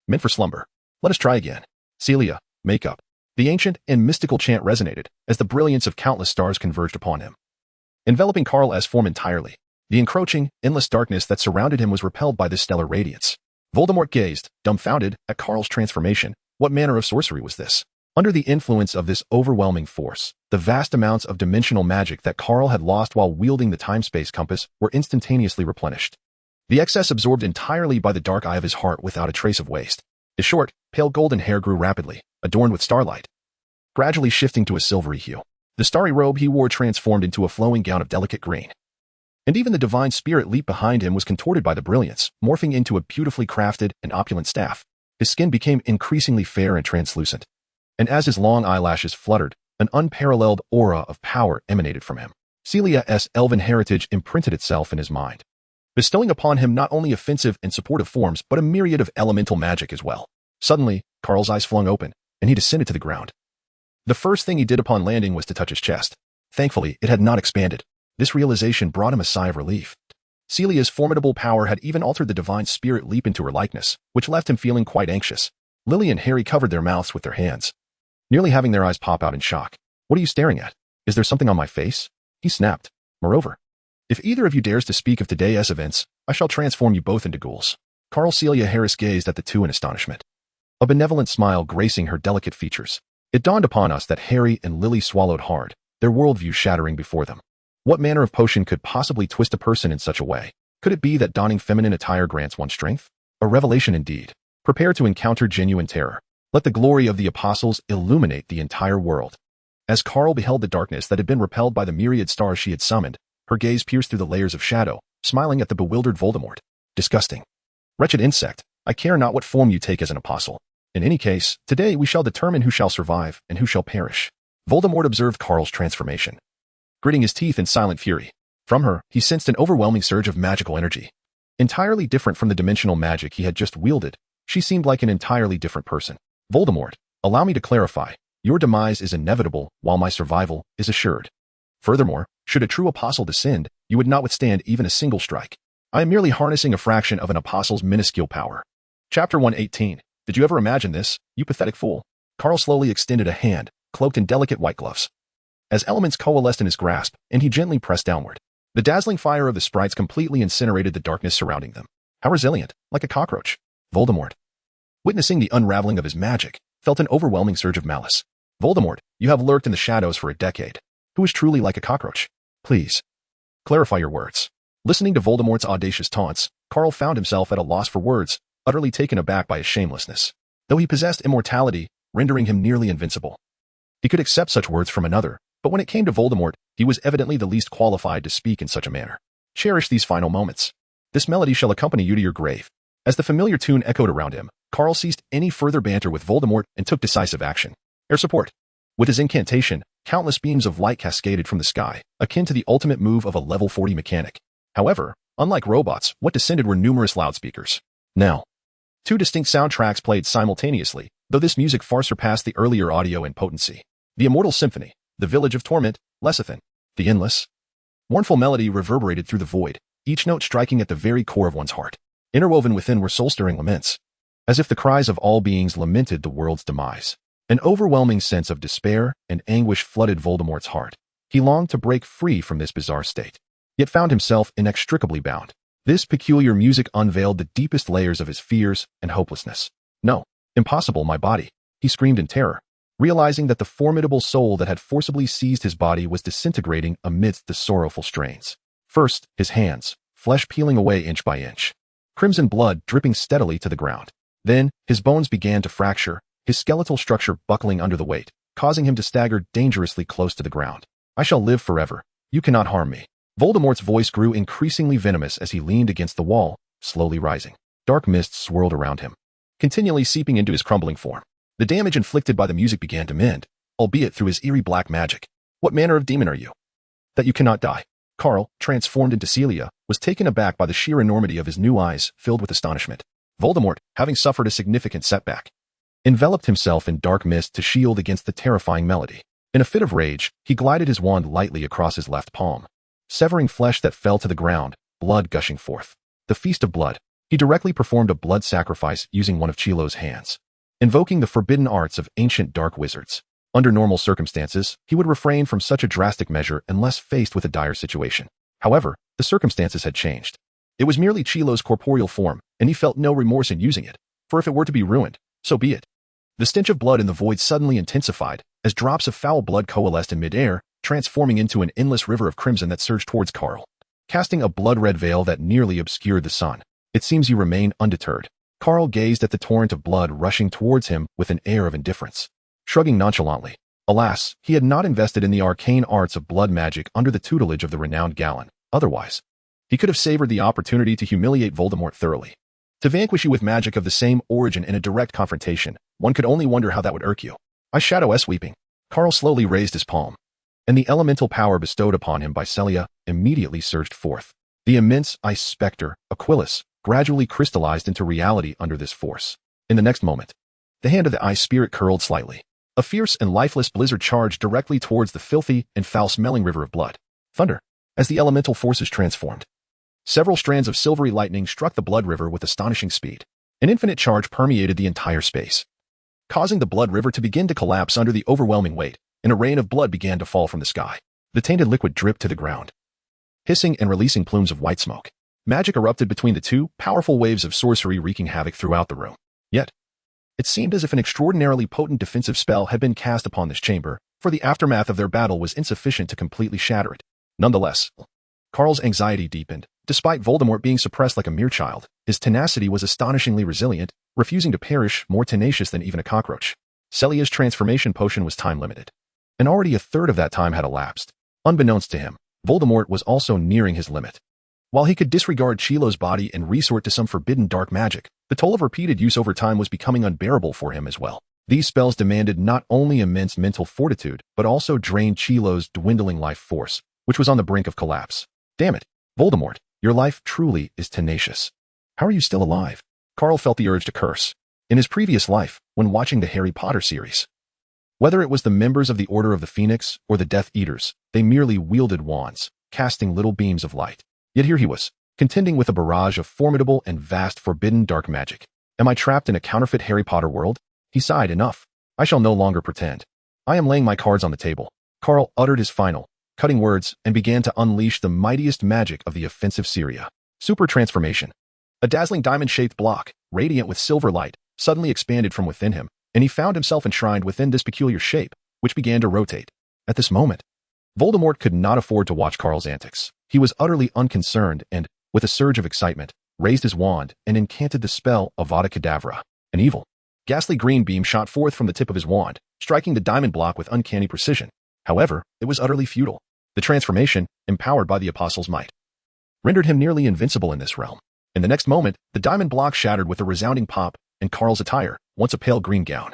meant for slumber. Let us try again. Celia, make-up. The ancient and mystical chant resonated as the brilliance of countless stars converged upon him, enveloping Carl as form entirely. The encroaching, endless darkness that surrounded him was repelled by this stellar radiance. Voldemort gazed, dumbfounded, at Carl's transformation. What manner of sorcery was this? Under the influence of this overwhelming force, the vast amounts of dimensional magic that Carl had lost while wielding the time-space compass were instantaneously replenished. The excess absorbed entirely by the dark eye of his heart without a trace of waste. His short, pale golden hair grew rapidly, adorned with starlight, gradually shifting to a silvery hue. The starry robe he wore transformed into a flowing gown of delicate green. And even the divine spirit leap behind him was contorted by the brilliance, morphing into a beautifully crafted and opulent staff. His skin became increasingly fair and translucent. And as his long eyelashes fluttered, an unparalleled aura of power emanated from him. Celia's elven heritage imprinted itself in his mind, bestowing upon him not only offensive and supportive forms, but a myriad of elemental magic as well. Suddenly, Carl's eyes flung open, and he descended to the ground. The first thing he did upon landing was to touch his chest. Thankfully, it had not expanded. This realization brought him a sigh of relief. Celia's formidable power had even altered the divine spirit leap into her likeness, which left him feeling quite anxious. Lily and Harry covered their mouths with their hands, nearly having their eyes pop out in shock. What are you staring at? Is there something on my face? He snapped. Moreover, if either of you dares to speak of today's events, I shall transform you both into ghouls. Carl Celia Harris gazed at the two in astonishment, a benevolent smile gracing her delicate features. It dawned upon us that Harry and Lily swallowed hard, their worldview shattering before them. What manner of potion could possibly twist a person in such a way? Could it be that donning feminine attire grants one strength? A revelation indeed. Prepare to encounter genuine terror. Let the glory of the apostles illuminate the entire world. As Carl beheld the darkness that had been repelled by the myriad stars she had summoned, her gaze pierced through the layers of shadow, smiling at the bewildered Voldemort. Disgusting. Wretched insect, I care not what form you take as an apostle. In any case, today we shall determine who shall survive and who shall perish. Voldemort observed Carl's transformation, gritting his teeth in silent fury. From her, he sensed an overwhelming surge of magical energy. Entirely different from the dimensional magic he had just wielded, she seemed like an entirely different person. Voldemort, allow me to clarify. Your demise is inevitable, while my survival is assured. Furthermore, should a true apostle descend, you would not withstand even a single strike. I am merely harnessing a fraction of an apostle's minuscule power. Chapter 118. Did you ever imagine this, you pathetic fool? Carl slowly extended a hand, cloaked in delicate white gloves, as elements coalesced in his grasp, and he gently pressed downward. The dazzling fire of the sprites completely incinerated the darkness surrounding them. How resilient, like a cockroach. Voldemort, witnessing the unraveling of his magic, felt an overwhelming surge of malice. Voldemort, you have lurked in the shadows for a decade. Who is truly like a cockroach? Please, clarify your words. Listening to Voldemort's audacious taunts, Carl found himself at a loss for words, utterly taken aback by his shamelessness. Though he possessed immortality, rendering him nearly invincible, he could accept such words from another, but when it came to Voldemort, he was evidently the least qualified to speak in such a manner. Cherish these final moments. This melody shall accompany you to your grave. As the familiar tune echoed around him, Carl ceased any further banter with Voldemort and took decisive action. Air support. With his incantation, countless beams of light cascaded from the sky, akin to the ultimate move of a level 40 mechanic. However, unlike robots, what descended were numerous loudspeakers. Now, two distinct soundtracks played simultaneously, though this music far surpassed the earlier audio in potency. The Immortal Symphony, The Village of Torment, Lesothan. The endless, mournful melody reverberated through the void, each note striking at the very core of one's heart. Interwoven within were soul-stirring laments, as if the cries of all beings lamented the world's demise. An overwhelming sense of despair and anguish flooded Voldemort's heart. He longed to break free from this bizarre state, yet found himself inextricably bound. This peculiar music unveiled the deepest layers of his fears and hopelessness. No, impossible, my body, he screamed in terror, realizing that the formidable soul that had forcibly seized his body was disintegrating amidst the sorrowful strains. First, his hands, flesh peeling away inch by inch, crimson blood dripping steadily to the ground. Then, his bones began to fracture, his skeletal structure buckling under the weight, causing him to stagger dangerously close to the ground. I shall live forever. You cannot harm me. Voldemort's voice grew increasingly venomous as he leaned against the wall, slowly rising. Dark mists swirled around him, continually seeping into his crumbling form. The damage inflicted by the music began to mend, albeit through his eerie black magic. What manner of demon are you, that you cannot die? Carl, transformed into Celia, was taken aback by the sheer enormity of his new eyes, filled with astonishment. Voldemort, having suffered a significant setback, enveloped himself in dark mist to shield against the terrifying melody. In a fit of rage, he glided his wand lightly across his left palm, severing flesh that fell to the ground, blood gushing forth. The Feast of Blood. He directly performed a blood sacrifice using one of Chilo's hands, invoking the forbidden arts of ancient dark wizards. Under normal circumstances, he would refrain from such a drastic measure unless faced with a dire situation. However, the circumstances had changed. It was merely Chilo's corporeal form, and he felt no remorse in using it, for if it were to be ruined, so be it. The stench of blood in the void suddenly intensified, as drops of foul blood coalesced in midair, transforming into an endless river of crimson that surged towards Carl, casting a blood-red veil that nearly obscured the sun. It seems you remain undeterred. Carl gazed at the torrent of blood rushing towards him with an air of indifference. Shrugging nonchalantly, Alas, he had not invested in the arcane arts of blood magic under the tutelage of the renowned Galen. Otherwise, he could have savored the opportunity to humiliate Voldemort thoroughly. To vanquish you with magic of the same origin in a direct confrontation, one could only wonder how that would irk you. I shadow S weeping. Carl slowly raised his palm, and the elemental power bestowed upon him by Celia immediately surged forth. The immense ice specter, Aquilus, gradually crystallized into reality under this force. In the next moment, the hand of the ice spirit curled slightly. A fierce and lifeless blizzard charged directly towards the filthy and foul-smelling river of blood. Thunder. As the elemental forces transformed, several strands of silvery lightning struck the blood river with astonishing speed. An infinite charge permeated the entire space, causing the blood river to begin to collapse under the overwhelming weight, and a rain of blood began to fall from the sky. The tainted liquid dripped to the ground, hissing and releasing plumes of white smoke. Magic erupted between the two, powerful waves of sorcery wreaking havoc throughout the room. Yet, it seemed as if an extraordinarily potent defensive spell had been cast upon this chamber, for the aftermath of their battle was insufficient to completely shatter it. Nonetheless, Carl's anxiety deepened. Despite Voldemort being suppressed like a mere child, his tenacity was astonishingly resilient, refusing to perish, more tenacious than even a cockroach. Celia's transformation potion was time-limited, and already a third of that time had elapsed. Unbeknownst to him, Voldemort was also nearing his limit. While he could disregard Chilo's body and resort to some forbidden dark magic, the toll of repeated use over time was becoming unbearable for him as well. These spells demanded not only immense mental fortitude, but also drained Chilo's dwindling life force, which was on the brink of collapse. Damn it, Voldemort, your life truly is tenacious. How are you still alive? Carl felt the urge to curse. In his previous life, when watching the Harry Potter series, whether it was the members of the Order of the Phoenix or the Death Eaters, they merely wielded wands, casting little beams of light. Yet here he was, contending with a barrage of formidable and vast forbidden dark magic. Am I trapped in a counterfeit Harry Potter world? He sighed. Enough. I shall no longer pretend. I am laying my cards on the table. Carl uttered his final, cutting words and began to unleash the mightiest magic of the offensive Syria. Super transformation. A dazzling diamond-shaped block, radiant with silver light, suddenly expanded from within him, and he found himself enshrined within this peculiar shape, which began to rotate. At this moment, Voldemort could not afford to watch Carl's antics. He was utterly unconcerned and, with a surge of excitement, raised his wand and incanted the spell Avada Kedavra. An evil, ghastly green beam shot forth from the tip of his wand, striking the diamond block with uncanny precision. However, it was utterly futile. The transformation, empowered by the Apostle's might, rendered him nearly invincible in this realm. In the next moment, the diamond block shattered with a resounding pop, and Carl's attire, once a pale green gown,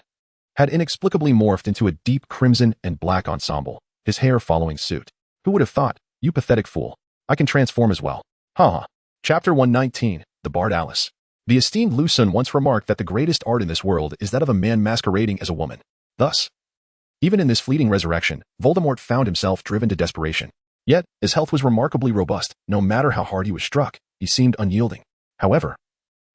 had inexplicably morphed into a deep crimson and black ensemble, his hair following suit. Who would have thought? You pathetic fool. I can transform as well. Ha ha. Chapter 119, The Bard Alice. The esteemed Lucen once remarked that the greatest art in this world is that of a man masquerading as a woman. Thus, even in this fleeting resurrection, Voldemort found himself driven to desperation. Yet, his health was remarkably robust. No matter how hard he was struck, he seemed unyielding. However,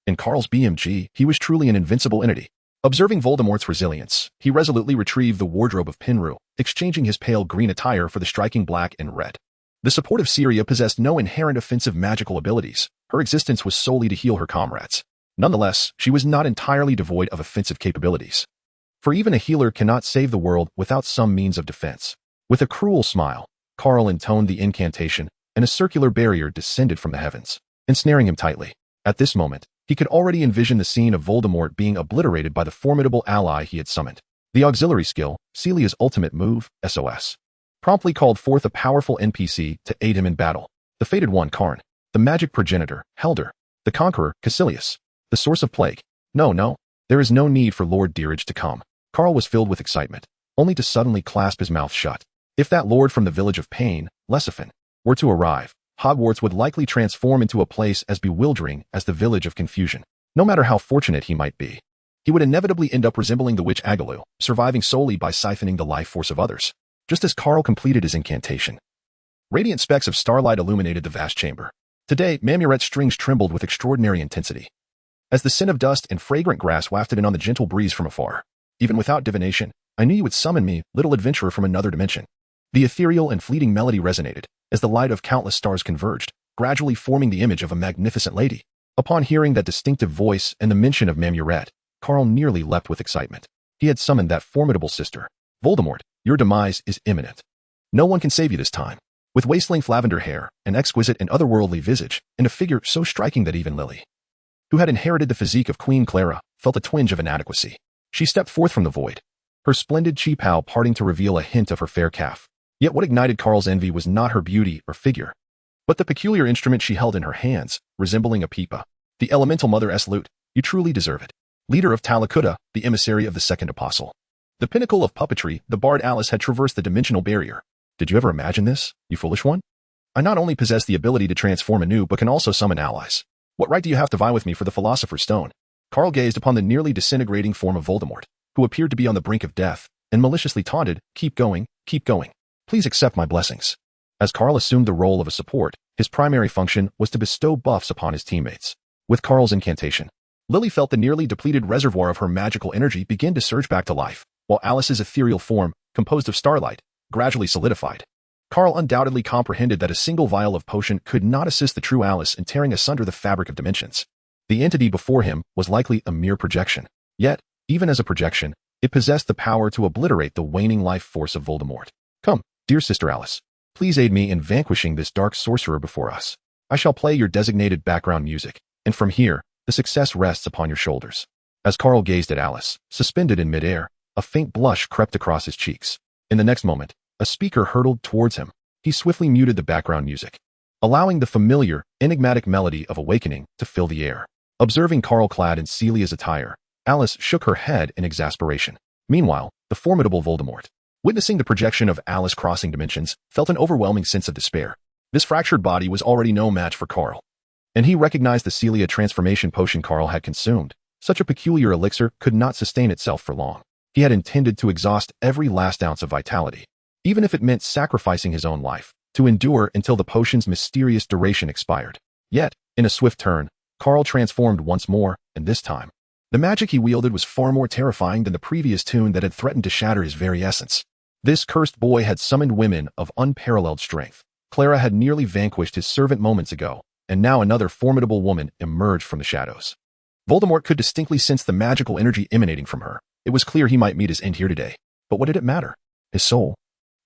in Carl's BMG, he was truly an invincible entity. Observing Voldemort's resilience, he resolutely retrieved the wardrobe of Pinru, exchanging his pale green attire for the striking black and red. The supportive Syria possessed no inherent offensive magical abilities. Her existence was solely to heal her comrades. Nonetheless, she was not entirely devoid of offensive capabilities. For even a healer cannot save the world without some means of defense. With a cruel smile, Carl intoned the incantation, and a circular barrier descended from the heavens, ensnaring him tightly. At this moment, he could already envision the scene of Voldemort being obliterated by the formidable ally he had summoned. The auxiliary skill, Celia's ultimate move, SOS, promptly called forth a powerful NPC to aid him in battle. The fated one, Karn, the magic progenitor, Helder, the conqueror, Caecilius, the source of plague. No, there is no need for Lord Deerage to come. Carl was filled with excitement, only to suddenly clasp his mouth shut. If that lord from the village of Pain, Lesiphan, were to arrive, Hogwarts would likely transform into a place as bewildering as the village of confusion. No matter how fortunate he might be, he would inevitably end up resembling the witch Agalu, surviving solely by siphoning the life force of others. Just as Carl completed his incantation, radiant specks of starlight illuminated the vast chamber. Today, Mamuret's strings trembled with extraordinary intensity, as the scent of dust and fragrant grass wafted in on the gentle breeze from afar. Even without divination, I knew you would summon me, little adventurer from another dimension. The ethereal and fleeting melody resonated, as the light of countless stars converged, gradually forming the image of a magnificent lady. Upon hearing that distinctive voice and the mention of Mamuret, Carl nearly leapt with excitement. He had summoned that formidable sister. Voldemort, your demise is imminent. No one can save you this time. With waistling lavender hair, an exquisite and otherworldly visage, and a figure so striking that even Lily, who had inherited the physique of Queen Clara, felt a twinge of inadequacy. She stepped forth from the void, her splendid cheepow parting to reveal a hint of her fair calf. Yet what ignited Carl's envy was not her beauty or figure, but the peculiar instrument she held in her hands, resembling a pipa. The elemental mother-s lute. You truly deserve it. Leader of Talakuta, the emissary of the second apostle. The pinnacle of puppetry, the bard Alice had traversed the dimensional barrier. Did you ever imagine this, you foolish one? I not only possess the ability to transform anew, but can also summon allies. What right do you have to vie with me for the Philosopher's Stone? Carl gazed upon the nearly disintegrating form of Voldemort, who appeared to be on the brink of death, and maliciously taunted, keep going, keep going. Please accept my blessings. As Carl assumed the role of a support, his primary function was to bestow buffs upon his teammates. With Carl's incantation, Lily felt the nearly depleted reservoir of her magical energy begin to surge back to life, while Alice's ethereal form, composed of starlight, gradually solidified. Carl undoubtedly comprehended that a single vial of potion could not assist the true Alice in tearing asunder the fabric of dimensions. The entity before him was likely a mere projection. Yet, even as a projection, it possessed the power to obliterate the waning life force of Voldemort. Come, dear Sister Alice, please aid me in vanquishing this dark sorcerer before us. I shall play your designated background music, and from here, the success rests upon your shoulders. As Carl gazed at Alice, suspended in midair, a faint blush crept across his cheeks. In the next moment, a speaker hurtled towards him. He swiftly muted the background music, allowing the familiar, enigmatic melody of awakening to fill the air. Observing Carl clad in Celia's attire, Alice shook her head in exasperation. Meanwhile, the formidable Voldemort, witnessing the projection of Alice crossing dimensions, felt an overwhelming sense of despair. This fractured body was already no match for Carl, and he recognized the Celia transformation potion Carl had consumed. Such a peculiar elixir could not sustain itself for long. He had intended to exhaust every last ounce of vitality, even if it meant sacrificing his own life, to endure until the potion's mysterious duration expired. Yet, in a swift turn, Carl transformed once more, and this time, the magic he wielded was far more terrifying than the previous tune that had threatened to shatter his very essence. This cursed boy had summoned women of unparalleled strength. Clara had nearly vanquished his servant moments ago, and now another formidable woman emerged from the shadows. Voldemort could distinctly sense the magical energy emanating from her. It was clear he might meet his end here today. But what did it matter? His soul,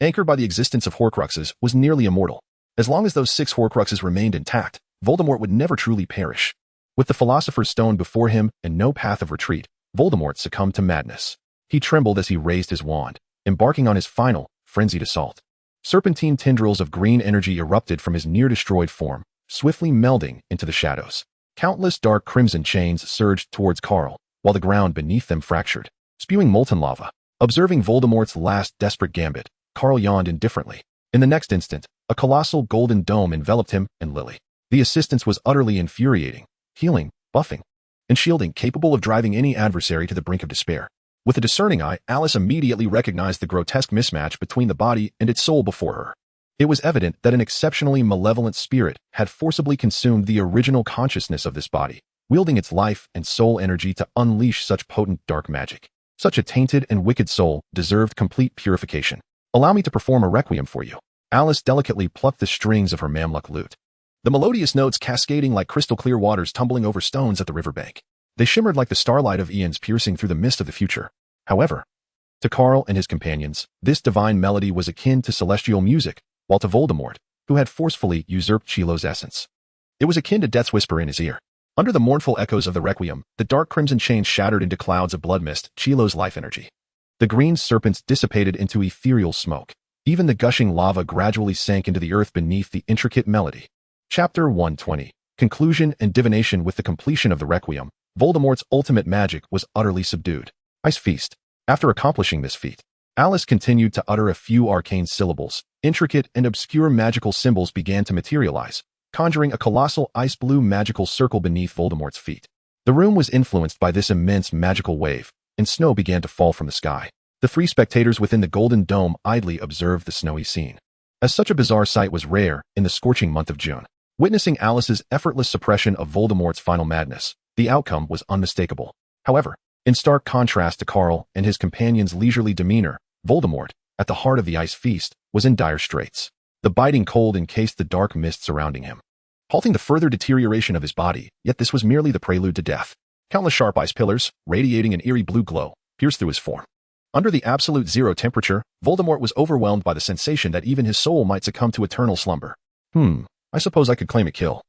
anchored by the existence of Horcruxes, was nearly immortal. As long as those 6 Horcruxes remained intact, Voldemort would never truly perish. With the Philosopher's Stone before him and no path of retreat, Voldemort succumbed to madness. He trembled as he raised his wand, embarking on his final, frenzied assault. Serpentine tendrils of green energy erupted from his near-destroyed form, swiftly melding into the shadows. Countless dark crimson chains surged towards Carl, while the ground beneath them fractured, spewing molten lava. Observing Voldemort's last desperate gambit, Carl yawned indifferently. In the next instant, a colossal golden dome enveloped him and Lily. The assistance was utterly infuriating, healing, buffing, and shielding, capable of driving any adversary to the brink of despair. With a discerning eye, Alice immediately recognized the grotesque mismatch between the body and its soul before her. It was evident that an exceptionally malevolent spirit had forcibly consumed the original consciousness of this body, wielding its life and soul energy to unleash such potent dark magic. Such a tainted and wicked soul deserved complete purification. Allow me to perform a requiem for you. Alice delicately plucked the strings of her Mamluk lute, the melodious notes cascading like crystal-clear waters tumbling over stones at the riverbank. They shimmered like the starlight of eons piercing through the mist of the future. However, to Carl and his companions, this divine melody was akin to celestial music, while to Voldemort, who had forcefully usurped Chilo's essence, it was akin to death's whisper in his ear. Under the mournful echoes of the requiem, the dark crimson chains shattered into clouds of blood mist, Chilo's life energy. The green serpents dissipated into ethereal smoke. Even the gushing lava gradually sank into the earth beneath the intricate melody. Chapter 120. Conclusion and divination. With the completion of the requiem, Voldemort's ultimate magic was utterly subdued. Ice Feast. After accomplishing this feat, Alice continued to utter a few arcane syllables. Intricate and obscure magical symbols began to materialize, conjuring a colossal ice-blue magical circle beneath Voldemort's feet. The room was influenced by this immense magical wave, and snow began to fall from the sky. The 3 spectators within the Golden Dome idly observed the snowy scene, as such a bizarre sight was rare in the scorching month of June. Witnessing Alice's effortless suppression of Voldemort's final madness, the outcome was unmistakable. However, in stark contrast to Carl and his companions' leisurely demeanor, Voldemort, at the heart of the Ice Feast, was in dire straits. The biting cold encased the dark mist surrounding him, halting the further deterioration of his body, yet this was merely the prelude to death. Countless sharp ice pillars, radiating an eerie blue glow, pierced through his form. Under the absolute zero temperature, Voldemort was overwhelmed by the sensation that even his soul might succumb to eternal slumber. I suppose I could claim a kill.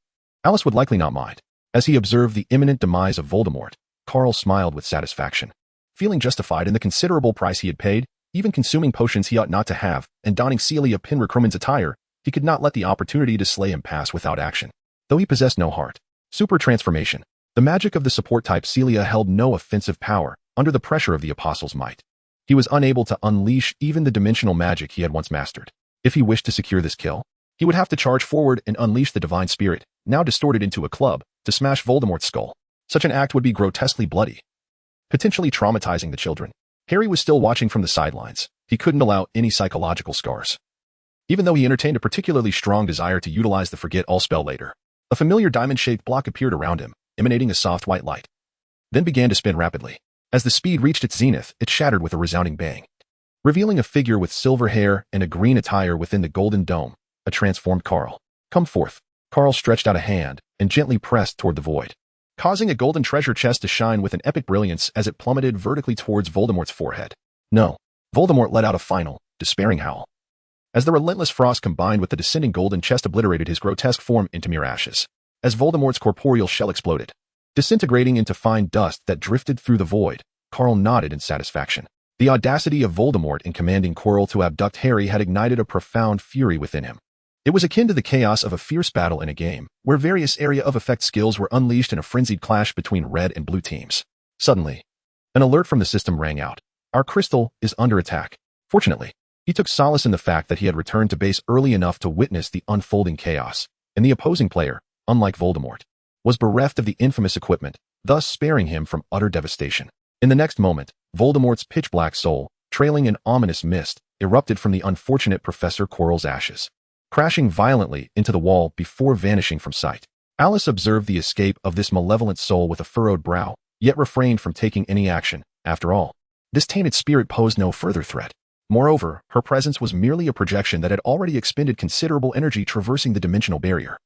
Alice would likely not mind. As he observed the imminent demise of Voldemort, Carl smiled with satisfaction. feeling justified in the considerable price he had paid, even consuming potions he ought not to have, and donning Celia Pinricruman's attire, he could not let the opportunity to slay him pass without action. Though he possessed no heart. Super transformation. The magic of the support type Celia held no offensive power under the pressure of the Apostle's might. He was unable to unleash even the dimensional magic he had once mastered. If he wished to secure this kill, he would have to charge forward and unleash the divine spirit, now distorted into a club, to smash Voldemort's skull. Such an act would be grotesquely bloody, potentially traumatizing the children. Harry was still watching from the sidelines. He couldn't allow any psychological scars. Even though he entertained a particularly strong desire to utilize the Forget All spell later, a familiar diamond-shaped block appeared around him, emanating a soft white light, then began to spin rapidly. As the speed reached its zenith, it shattered with a resounding bang, revealing a figure with silver hair and a green attire within the golden dome, a transformed Carl. Come forth. Carl stretched out a hand and gently pressed toward the void, causing a golden treasure chest to shine with an epic brilliance as it plummeted vertically towards Voldemort's forehead. No. Voldemort let out a final, despairing howl, as the relentless frost combined with the descending golden chest obliterated his grotesque form into mere ashes. As Voldemort's corporeal shell exploded, disintegrating into fine dust that drifted through the void, Carl nodded in satisfaction. The audacity of Voldemort in commanding Quirrell to abduct Harry had ignited a profound fury within him. It was akin to the chaos of a fierce battle in a game, where various area of effect skills were unleashed in a frenzied clash between red and blue teams. Suddenly, an alert from the system rang out. Our crystal is under attack. Fortunately, he took solace in the fact that he had returned to base early enough to witness the unfolding chaos, and the opposing player, unlike Voldemort, was bereft of the infamous equipment, thus sparing him from utter devastation. In the next moment, Voldemort's pitch-black soul, trailing an ominous mist, erupted from the unfortunate Professor Quirrell's ashes, crashing violently into the wall before vanishing from sight. Alice observed the escape of this malevolent soul with a furrowed brow, yet refrained from taking any action. After all, this tainted spirit posed no further threat. Moreover, her presence was merely a projection that had already expended considerable energy traversing the dimensional barrier.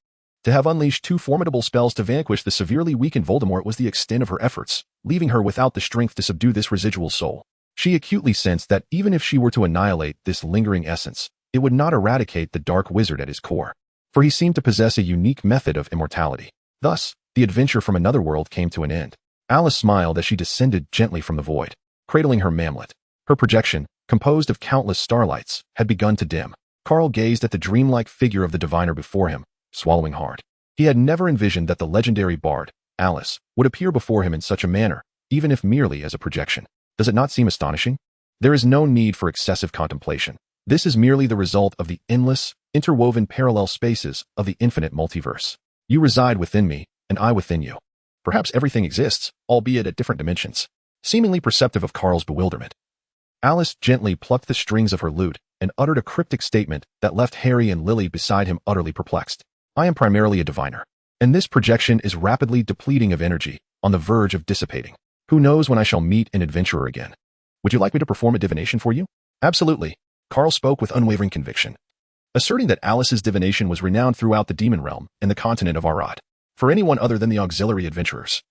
To have unleashed two formidable spells to vanquish the severely weakened Voldemort was the extent of her efforts, leaving her without the strength to subdue this residual soul. She acutely sensed that even if she were to annihilate this lingering essence, it would not eradicate the dark wizard at his core, for he seemed to possess a unique method of immortality. Thus, the adventure from another world came to an end. Alice smiled as she descended gently from the void, cradling her mamlet. Her projection, composed of countless starlights, had begun to dim. Carl gazed at the dreamlike figure of the diviner before him, swallowing hard. He had never envisioned that the legendary bard, Alice, would appear before him in such a manner, even if merely as a projection. Does it not seem astonishing? There is no need for excessive contemplation. This is merely the result of the endless, interwoven parallel spaces of the infinite multiverse. You reside within me, and I within you. Perhaps everything exists, albeit at different dimensions. Seemingly perceptive of Carl's bewilderment, Alice gently plucked the strings of her lute and uttered a cryptic statement that left Harry and Lily beside him utterly perplexed. I am primarily a diviner, and this projection is rapidly depleting of energy, on the verge of dissipating. Who knows when I shall meet an adventurer again? Would you like me to perform a divination for you? Absolutely. Carl spoke with unwavering conviction, asserting that Alice's divination was renowned throughout the demon realm and the continent of Arad, for anyone other than the auxiliary adventurers.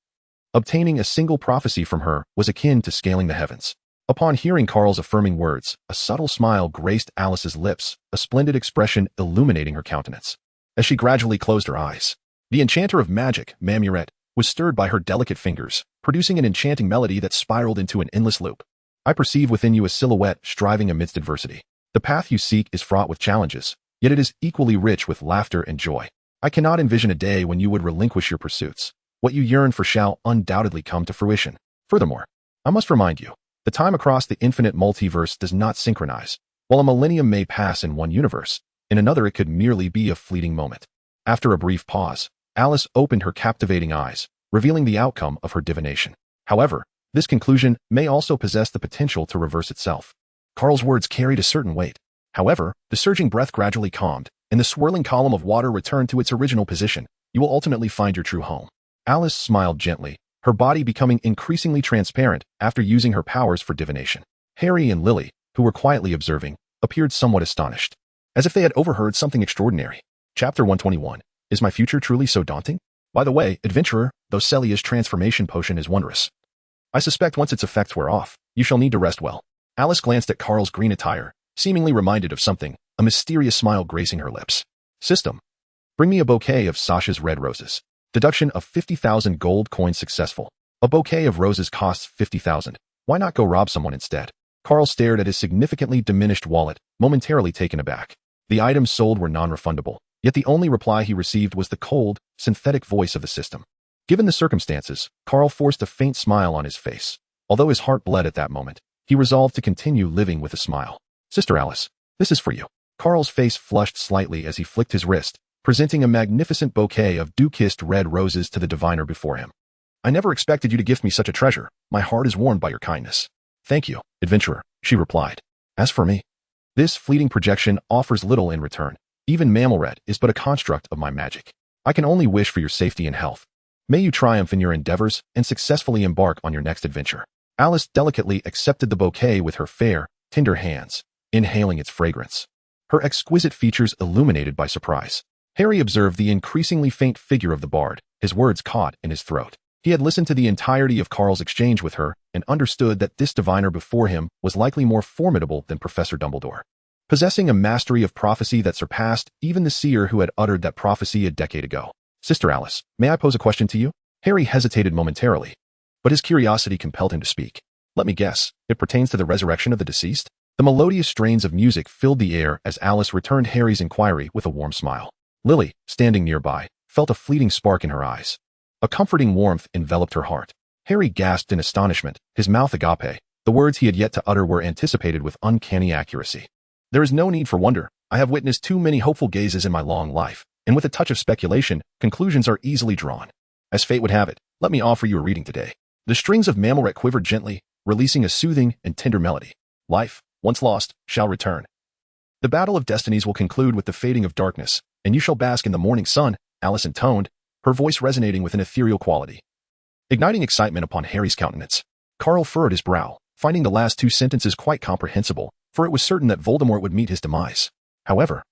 Obtaining a single prophecy from her was akin to scaling the heavens. Upon hearing Carl's affirming words, a subtle smile graced Alice's lips, a splendid expression illuminating her countenance. As she gradually closed her eyes, the enchanter of magic, Mamuret, was stirred by her delicate fingers, producing an enchanting melody that spiraled into an endless loop. I perceive within you a silhouette striving amidst adversity. The path you seek is fraught with challenges, yet it is equally rich with laughter and joy. I cannot envision a day when you would relinquish your pursuits. What you yearn for shall undoubtedly come to fruition. Furthermore, I must remind you, the time across the infinite multiverse does not synchronize. While a millennium may pass in one universe, in another it could merely be a fleeting moment. After a brief pause, Alice opened her captivating eyes, revealing the outcome of her divination. However, this conclusion may also possess the potential to reverse itself. Carl's words carried a certain weight. However, the surging breath gradually calmed, and the swirling column of water returned to its original position. You will ultimately find your true home. Alice smiled gently, her body becoming increasingly transparent after using her powers for divination. Harry and Lily, who were quietly observing, appeared somewhat astonished, as if they had overheard something extraordinary. Chapter 121. Is my future truly so daunting? By the way, adventurer, though Celia's transformation potion is wondrous, I suspect once its effects wear off, you shall need to rest well. Alice glanced at Carl's green attire, seemingly reminded of something, a mysterious smile gracing her lips. System. Bring me a bouquet of Sasha's red roses. Deduction of 50,000 gold coins successful. A bouquet of roses costs 50,000. Why not go rob someone instead? Carl stared at his significantly diminished wallet, momentarily taken aback. The items sold were non-refundable, yet the only reply he received was the cold, synthetic voice of the system. Given the circumstances, Carl forced a faint smile on his face. Although his heart bled at that moment, he resolved to continue living with a smile. Sister Alice, this is for you. Carl's face flushed slightly as he flicked his wrist, presenting a magnificent bouquet of dew-kissed red roses to the diviner before him. I never expected you to gift me such a treasure. My heart is warmed by your kindness. Thank you, adventurer, she replied. As for me, this fleeting projection offers little in return. Even mammal red is but a construct of my magic. I can only wish for your safety and health. May you triumph in your endeavors and successfully embark on your next adventure. Alice delicately accepted the bouquet with her fair, tender hands, inhaling its fragrance. Her exquisite features illuminated by surprise. Harry observed the increasingly faint figure of the bard, his words caught in his throat. He had listened to the entirety of Carl's exchange with her and understood that this diviner before him was likely more formidable than Professor Dumbledore. Possessing a mastery of prophecy that surpassed even the seer who had uttered that prophecy a decade ago. Sister Alice, may I pose a question to you? Harry hesitated momentarily, but his curiosity compelled him to speak. Let me guess, it pertains to the resurrection of the deceased? The melodious strains of music filled the air as Alice returned Harry's inquiry with a warm smile. Lily, standing nearby, felt a fleeting spark in her eyes. A comforting warmth enveloped her heart. Harry gasped in astonishment, his mouth agape. The words he had yet to utter were anticipated with uncanny accuracy. There is no need for wonder. I have witnessed too many hopeful gazes in my long life, and with a touch of speculation, conclusions are easily drawn. As fate would have it, let me offer you a reading today. The strings of Mammelret quivered gently, releasing a soothing and tender melody. Life, once lost, shall return. The battle of destinies will conclude with the fading of darkness, and you shall bask in the morning sun, Alice intoned, her voice resonating with an ethereal quality. Igniting excitement upon Harry's countenance, Carl furrowed his brow, finding the last two sentences quite comprehensible, for it was certain that Voldemort would meet his demise. However,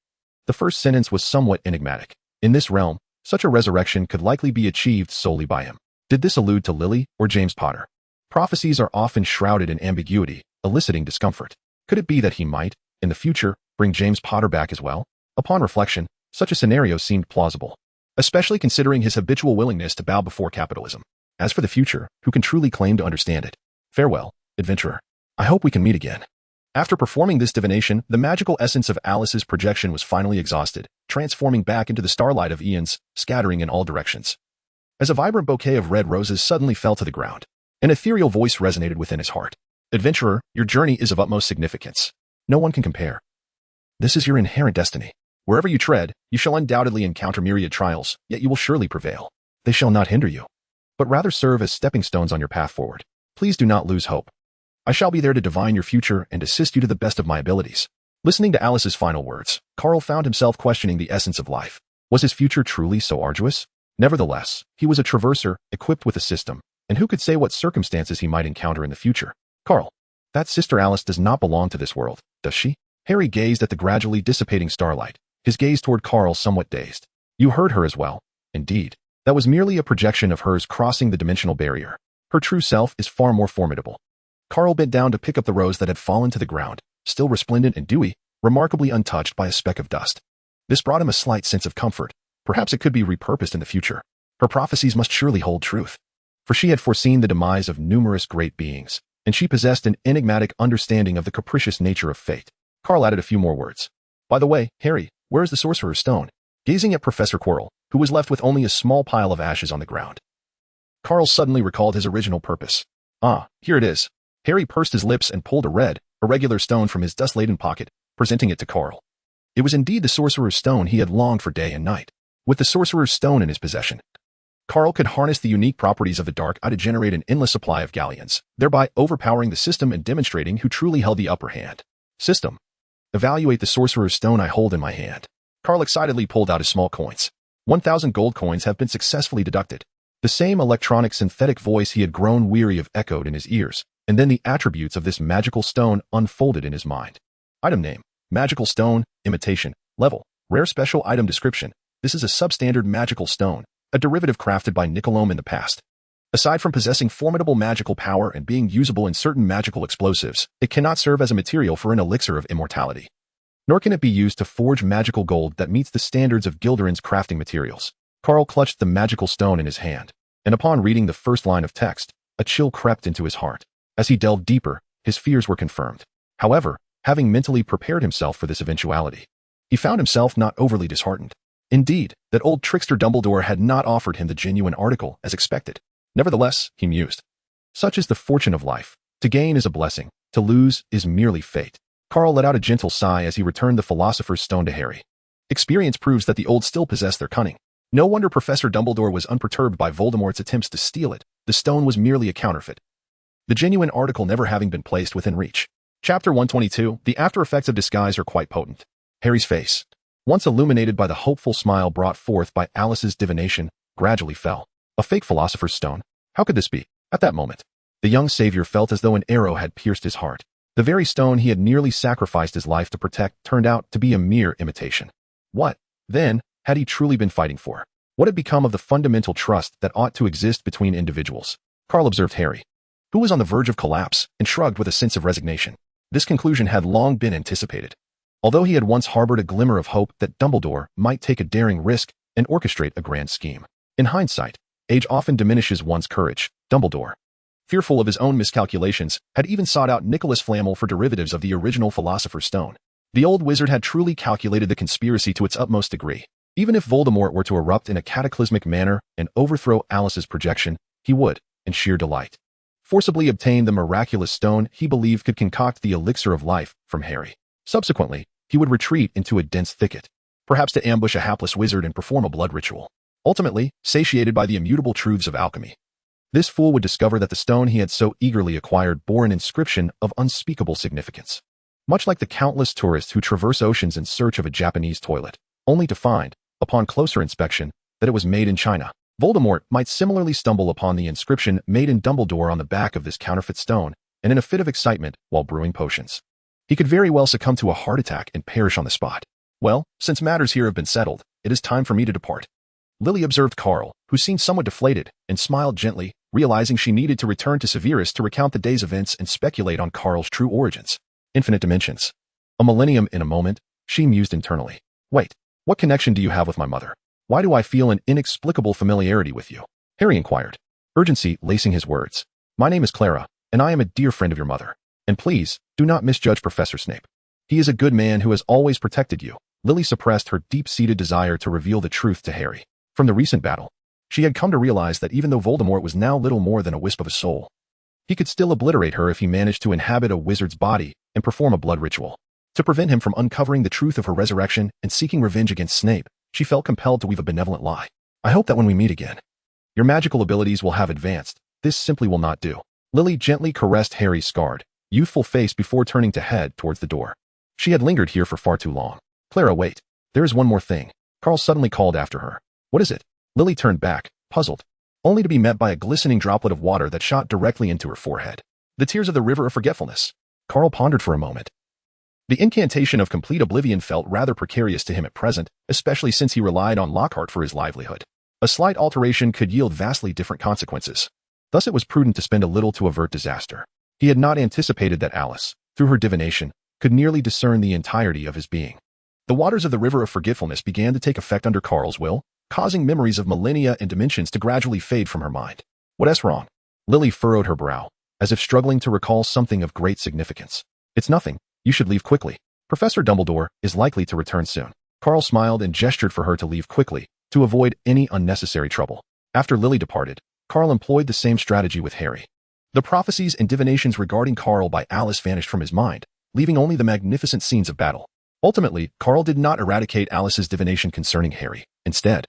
the first sentence was somewhat enigmatic. In this realm, such a resurrection could likely be achieved solely by him. Did this allude to Lily or James Potter? Prophecies are often shrouded in ambiguity, eliciting discomfort. Could it be that he might, in the future, bring James Potter back as well? Upon reflection, such a scenario seemed plausible, especially considering his habitual willingness to bow before capitalism. As for the future, who can truly claim to understand it? Farewell, adventurer. I hope we can meet again. After performing this divination, the magical essence of Alice's projection was finally exhausted, transforming back into the starlight of eons, scattering in all directions. As a vibrant bouquet of red roses suddenly fell to the ground, an ethereal voice resonated within his heart. Adventurer, your journey is of utmost significance. No one can compare. This is your inherent destiny. Wherever you tread, you shall undoubtedly encounter myriad trials, yet you will surely prevail. They shall not hinder you, but rather serve as stepping stones on your path forward. Please do not lose hope. I shall be there to divine your future and assist you to the best of my abilities. Listening to Alice's final words, Carl found himself questioning the essence of life. Was his future truly so arduous? Nevertheless, he was a traverser, equipped with a system, and who could say what circumstances he might encounter in the future? Carl, that Sister Alice does not belong to this world, does she? Harry gazed at the gradually dissipating starlight, his gaze toward Carl somewhat dazed. You heard her as well. Indeed, that was merely a projection of hers crossing the dimensional barrier. Her true self is far more formidable. Carl bent down to pick up the rose that had fallen to the ground, still resplendent and dewy, remarkably untouched by a speck of dust. This brought him a slight sense of comfort. Perhaps it could be repurposed in the future. Her prophecies must surely hold truth, for she had foreseen the demise of numerous great beings, and she possessed an enigmatic understanding of the capricious nature of fate. Carl added a few more words. By the way, Harry, where is the sorcerer's stone? Gazing at Professor Quirrell, who was left with only a small pile of ashes on the ground. Carl suddenly recalled his original purpose. Ah, here it is. Harry pursed his lips and pulled a red, irregular stone from his dust-laden pocket, presenting it to Carl. It was indeed the sorcerer's stone he had longed for day and night. With the sorcerer's stone in his possession, Carl could harness the unique properties of the dark eye to generate an endless supply of galleons, thereby overpowering the system and demonstrating who truly held the upper hand. System. Evaluate the sorcerer's stone I hold in my hand. Carl excitedly pulled out his small coins. 1,000 gold coins have been successfully deducted. The same electronic synthetic voice he had grown weary of echoed in his ears, and then the attributes of this magical stone unfolded in his mind. Item name: magical stone, imitation, level, rare special item description. This is a substandard magical stone, a derivative crafted by Niccolome in the past. Aside from possessing formidable magical power and being usable in certain magical explosives, it cannot serve as a material for an elixir of immortality. Nor can it be used to forge magical gold that meets the standards of Gilderan's crafting materials. Carl clutched the magical stone in his hand, and upon reading the first line of text, a chill crept into his heart. As he delved deeper, his fears were confirmed. However, having mentally prepared himself for this eventuality, he found himself not overly disheartened. Indeed, that old trickster Dumbledore had not offered him the genuine article as expected. Nevertheless, he mused, such is the fortune of life. To gain is a blessing, to lose is merely fate. Carl let out a gentle sigh as he returned the Philosopher's Stone to Harry. Experience proves that the old still possess their cunning. No wonder Professor Dumbledore was unperturbed by Voldemort's attempts to steal it. The stone was merely a counterfeit, the genuine article never having been placed within reach. Chapter 122, The after effects of disguise are quite potent. Harry's face, once illuminated by the hopeful smile brought forth by Alice's divination, gradually fell. A fake Philosopher's Stone? How could this be? At that moment, the young savior felt as though an arrow had pierced his heart. The very stone he had nearly sacrificed his life to protect turned out to be a mere imitation. What, then, had he truly been fighting for? What had become of the fundamental trust that ought to exist between individuals? Carl observed Harry, who was on the verge of collapse, and shrugged with a sense of resignation. This conclusion had long been anticipated. Although he had once harbored a glimmer of hope that Dumbledore might take a daring risk and orchestrate a grand scheme. In hindsight, age often diminishes one's courage. Dumbledore, fearful of his own miscalculations, had even sought out Nicholas Flamel for derivatives of the original Philosopher's Stone. The old wizard had truly calculated the conspiracy to its utmost degree. Even if Voldemort were to erupt in a cataclysmic manner and overthrow Alice's projection, he would, in sheer delight, forcibly obtain the miraculous stone he believed could concoct the elixir of life from Harry. Subsequently, he would retreat into a dense thicket, perhaps to ambush a hapless wizard and perform a blood ritual. Ultimately, satiated by the immutable truths of alchemy, this fool would discover that the stone he had so eagerly acquired bore an inscription of unspeakable significance. Much like the countless tourists who traverse oceans in search of a Japanese toilet, only to find, upon closer inspection, that it was made in China. Voldemort might similarly stumble upon the inscription made in Dumbledore on the back of this counterfeit stone, and in a fit of excitement while brewing potions, he could very well succumb to a heart attack and perish on the spot. Well, since matters here have been settled, it is time for me to depart. Lily observed Carl, who seemed somewhat deflated, and smiled gently, realizing she needed to return to Severus to recount the day's events and speculate on Carl's true origins. Infinite dimensions. A millennium in a moment, she mused internally. Wait, what connection do you have with my mother? Why do I feel an inexplicable familiarity with you? Harry inquired, urgency lacing his words. My name is Clara, and I am a dear friend of your mother. And please, do not misjudge Professor Snape. He is a good man who has always protected you. Lily suppressed her deep-seated desire to reveal the truth to Harry. From the recent battle, she had come to realize that even though Voldemort was now little more than a wisp of a soul, he could still obliterate her if he managed to inhabit a wizard's body and perform a blood ritual. To prevent him from uncovering the truth of her resurrection and seeking revenge against Snape, she felt compelled to weave a benevolent lie. I hope that when we meet again, your magical abilities will have advanced. This simply will not do. Lily gently caressed Harry's scarred, youthful face before turning to head towards the door. She had lingered here for far too long. Clara, wait. There is one more thing. Carl suddenly called after her. What is it? Lily turned back, puzzled, only to be met by a glistening droplet of water that shot directly into her forehead. The tears of the river of forgetfulness. Carl pondered for a moment. The incantation of complete oblivion felt rather precarious to him at present, especially since he relied on Lockhart for his livelihood. A slight alteration could yield vastly different consequences. Thus it was prudent to spend a little to avert disaster. He had not anticipated that Alice, through her divination, could nearly discern the entirety of his being. The waters of the river of forgetfulness began to take effect under Carl's will, causing memories of millennia and dimensions to gradually fade from her mind. What's wrong? Lily furrowed her brow, as if struggling to recall something of great significance. It's nothing. You should leave quickly. Professor Dumbledore is likely to return soon. Carl smiled and gestured for her to leave quickly, to avoid any unnecessary trouble. After Lily departed, Carl employed the same strategy with Harry. The prophecies and divinations regarding Carl by Alice vanished from his mind, leaving only the magnificent scenes of battle. Ultimately, Carl did not eradicate Alice's divination concerning Harry. Instead,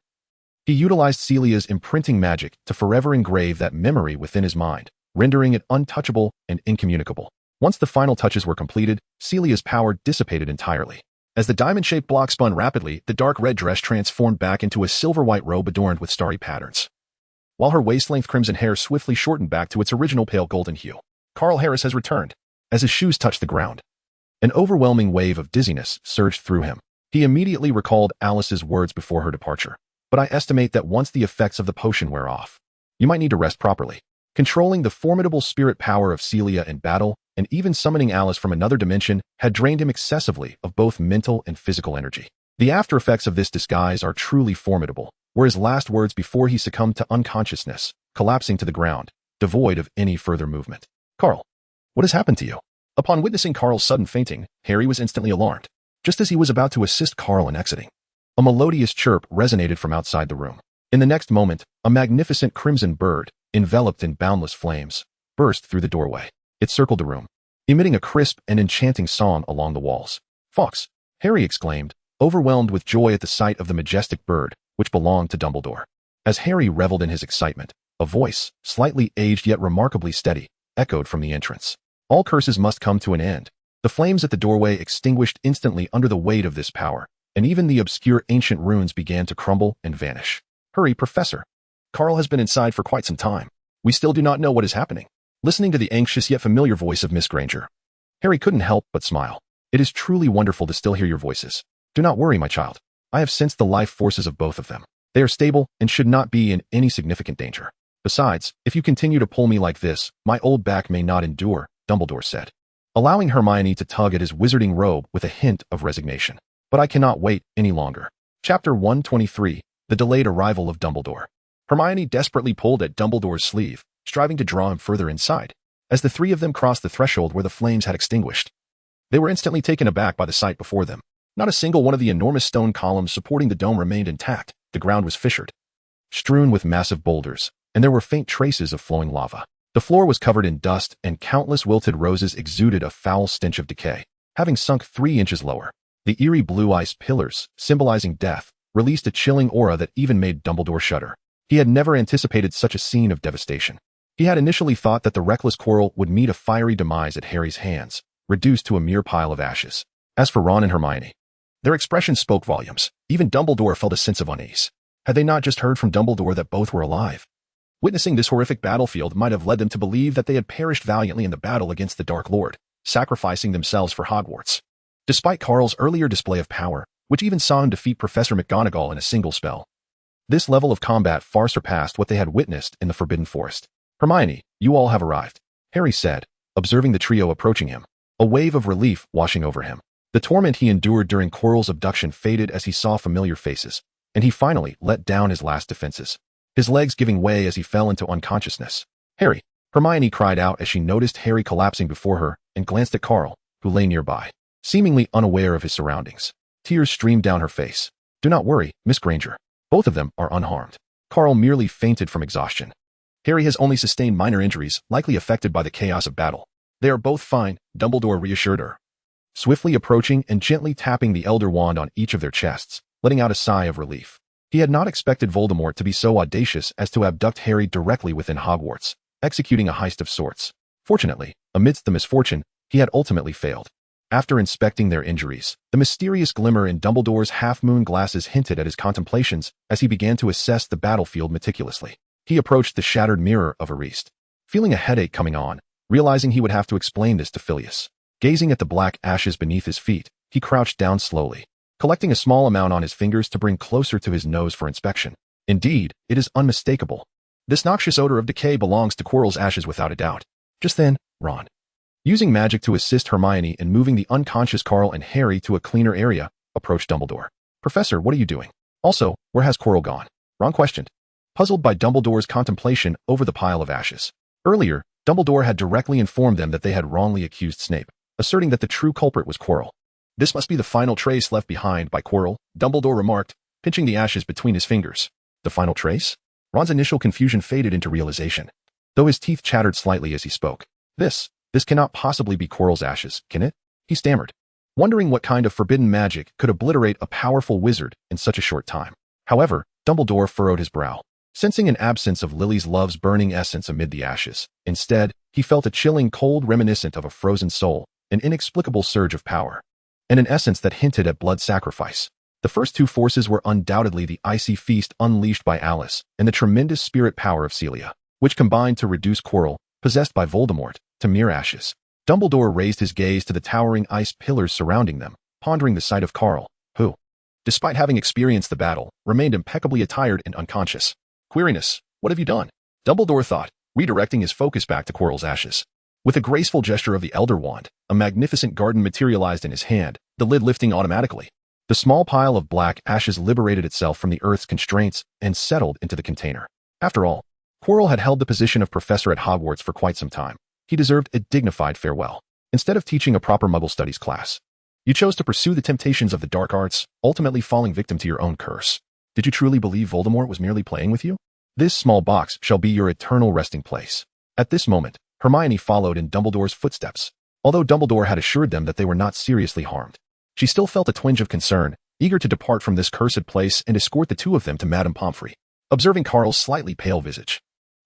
he utilized Celia's imprinting magic to forever engrave that memory within his mind, rendering it untouchable and incommunicable. Once the final touches were completed, Celia's power dissipated entirely. As the diamond-shaped block spun rapidly, the dark red dress transformed back into a silver-white robe adorned with starry patterns, while her waist-length crimson hair swiftly shortened back to its original pale golden hue. Carl Harris has returned. As his shoes touched the ground, an overwhelming wave of dizziness surged through him. He immediately recalled Alice's words before her departure. But I estimate that once the effects of the potion wear off, you might need to rest properly. Controlling the formidable spirit power of Celia in battle, and even summoning Alice from another dimension, had drained him excessively of both mental and physical energy. The after effects of this disguise are truly formidable, were his last words before he succumbed to unconsciousness, collapsing to the ground, devoid of any further movement. Carl, What has happened to you? Upon witnessing Carl's sudden fainting, Harry was instantly alarmed. Just as he was about to assist Carl in exiting, a melodious chirp resonated from outside the room. In the next moment, a magnificent crimson bird, enveloped in boundless flames, burst through the doorway. It circled the room, emitting a crisp and enchanting song along the walls. "Fox!" Harry exclaimed, overwhelmed with joy at the sight of the majestic bird, which belonged to Dumbledore. As Harry reveled in his excitement, a voice, slightly aged yet remarkably steady, echoed from the entrance. "All curses must come to an end." The flames at the doorway extinguished instantly under the weight of this power, and even the obscure ancient runes began to crumble and vanish. "Hurry, Professor. Carl has been inside for quite some time. We still do not know what is happening." Listening to the anxious yet familiar voice of Miss Granger, Harry couldn't help but smile. "It is truly wonderful to still hear your voices. Do not worry, my child. I have sensed the life forces of both of them. They are stable and should not be in any significant danger. Besides, if you continue to pull me like this, my old back may not endure," Dumbledore said, allowing Hermione to tug at his wizarding robe with a hint of resignation. "But I cannot wait any longer." Chapter 123, The Delayed Arrival of Dumbledore. Hermione desperately pulled at Dumbledore's sleeve, striving to draw him further inside. As the three of them crossed the threshold where the flames had extinguished, they were instantly taken aback by the sight before them. Not a single one of the enormous stone columns supporting the dome remained intact. The ground was fissured, strewn with massive boulders, and there were faint traces of flowing lava. The floor was covered in dust, and countless wilted roses exuded a foul stench of decay. Having sunk 3 inches lower, the eerie blue ice pillars, symbolizing death, released a chilling aura that even made Dumbledore shudder. He had never anticipated such a scene of devastation. He had initially thought that the reckless Quirrell would meet a fiery demise at Harry's hands, reduced to a mere pile of ashes. As for Ron and Hermione, their expressions spoke volumes. Even Dumbledore felt a sense of unease. Had they not just heard from Dumbledore that both were alive? Witnessing this horrific battlefield might have led them to believe that they had perished valiantly in the battle against the Dark Lord, sacrificing themselves for Hogwarts. Despite Carl's earlier display of power, which even saw him defeat Professor McGonagall in a single spell, this level of combat far surpassed what they had witnessed in the Forbidden Forest. "Hermione, you all have arrived," Harry said, observing the trio approaching him, a wave of relief washing over him. The torment he endured during Quirrell's abduction faded as he saw familiar faces, and he finally let down his last defenses, his legs giving way as he fell into unconsciousness. "Harry!" Hermione cried out as she noticed Harry collapsing before her and glanced at Carl, who lay nearby, seemingly unaware of his surroundings. Tears streamed down her face. "Do not worry, Miss Granger. Both of them are unharmed." Carl merely fainted from exhaustion. "Harry has only sustained minor injuries, likely affected by the chaos of battle. They are both fine," Dumbledore reassured her, swiftly approaching and gently tapping the Elder Wand on each of their chests, letting out a sigh of relief. He had not expected Voldemort to be so audacious as to abduct Harry directly within Hogwarts, executing a heist of sorts. Fortunately, amidst the misfortune, he had ultimately failed. After inspecting their injuries, the mysterious glimmer in Dumbledore's half-moon glasses hinted at his contemplations as he began to assess the battlefield meticulously. He approached the shattered Mirror of Erised, feeling a headache coming on, realizing he would have to explain this to Phileas. Gazing at the black ashes beneath his feet, he crouched down slowly, collecting a small amount on his fingers to bring closer to his nose for inspection. Indeed, it is unmistakable. This noxious odor of decay belongs to Quirrell's ashes without a doubt. Just then, Ron, using magic to assist Hermione in moving the unconscious Carl and Harry to a cleaner area, approached Dumbledore. "Professor, what are you doing? Also, where has Quirrell gone?" Ron questioned, puzzled by Dumbledore's contemplation over the pile of ashes. Earlier, Dumbledore had directly informed them that they had wrongly accused Snape, asserting that the true culprit was Quirrell. "This must be the final trace left behind by Quirrell," Dumbledore remarked, pinching the ashes between his fingers. "The final trace?" Ron's initial confusion faded into realization, though his teeth chattered slightly as he spoke. This cannot possibly be Quirrell's ashes, can it?" he stammered, wondering what kind of forbidden magic could obliterate a powerful wizard in such a short time. However, Dumbledore furrowed his brow, sensing an absence of Lily's love's burning essence amid the ashes. Instead, he felt a chilling cold reminiscent of a frozen soul, an inexplicable surge of power, and an essence that hinted at blood sacrifice. The first two forces were undoubtedly the icy feast unleashed by Alice and the tremendous spirit power of Celia, which combined to reduce Quirrell, possessed by Voldemort, to mere ashes. Dumbledore raised his gaze to the towering ice pillars surrounding them, pondering the sight of Carl, who, despite having experienced the battle, remained impeccably attired and unconscious. "Quirinus, what have you done?" Dumbledore thought, redirecting his focus back to Quirrell's ashes. With a graceful gesture of the Elder Wand, a magnificent garden materialized in his hand, the lid lifting automatically. The small pile of black ashes liberated itself from the Earth's constraints and settled into the container. After all, Quirrell had held the position of professor at Hogwarts for quite some time. He deserved a dignified farewell. Instead of teaching a proper Muggle studies class, you chose to pursue the temptations of the dark arts, ultimately falling victim to your own curse. Did you truly believe Voldemort was merely playing with you? This small box shall be your eternal resting place. At this moment, Hermione followed in Dumbledore's footsteps. Although Dumbledore had assured them that they were not seriously harmed, she still felt a twinge of concern, eager to depart from this cursed place and escort the two of them to Madame Pomfrey. Observing Carl's slightly pale visage,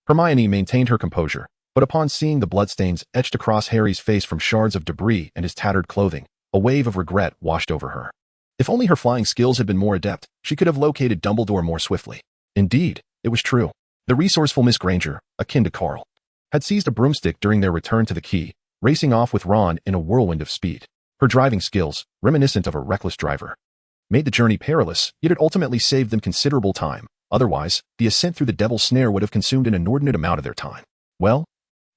Hermione maintained her composure, but upon seeing the bloodstains etched across Harry's face from shards of debris and his tattered clothing, a wave of regret washed over her. If only her flying skills had been more adept, she could have located Dumbledore more swiftly. Indeed, it was true. The resourceful Miss Granger, akin to Carl, had seized a broomstick during their return to the Key, racing off with Ron in a whirlwind of speed. Her driving skills, reminiscent of a reckless driver, made the journey perilous, yet it ultimately saved them considerable time. Otherwise, the ascent through the Devil's Snare would have consumed an inordinate amount of their time. Well,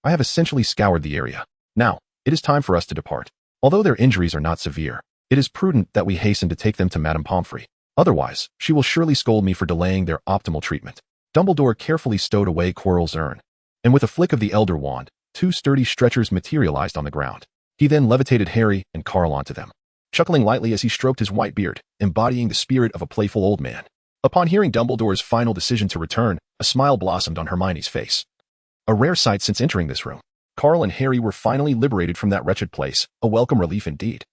I have essentially scoured the area. Now, it is time for us to depart. Although their injuries are not severe, it is prudent that we hasten to take them to Madame Pomfrey. Otherwise, she will surely scold me for delaying their optimal treatment. Dumbledore carefully stowed away Quirrell's urn, and with a flick of the Elder Wand, two sturdy stretchers materialized on the ground. He then levitated Harry and Carl onto them, chuckling lightly as he stroked his white beard, embodying the spirit of a playful old man. Upon hearing Dumbledore's final decision to return, a smile blossomed on Hermione's face. A rare sight since entering this room. Carl and Harry were finally liberated from that wretched place, a welcome relief indeed.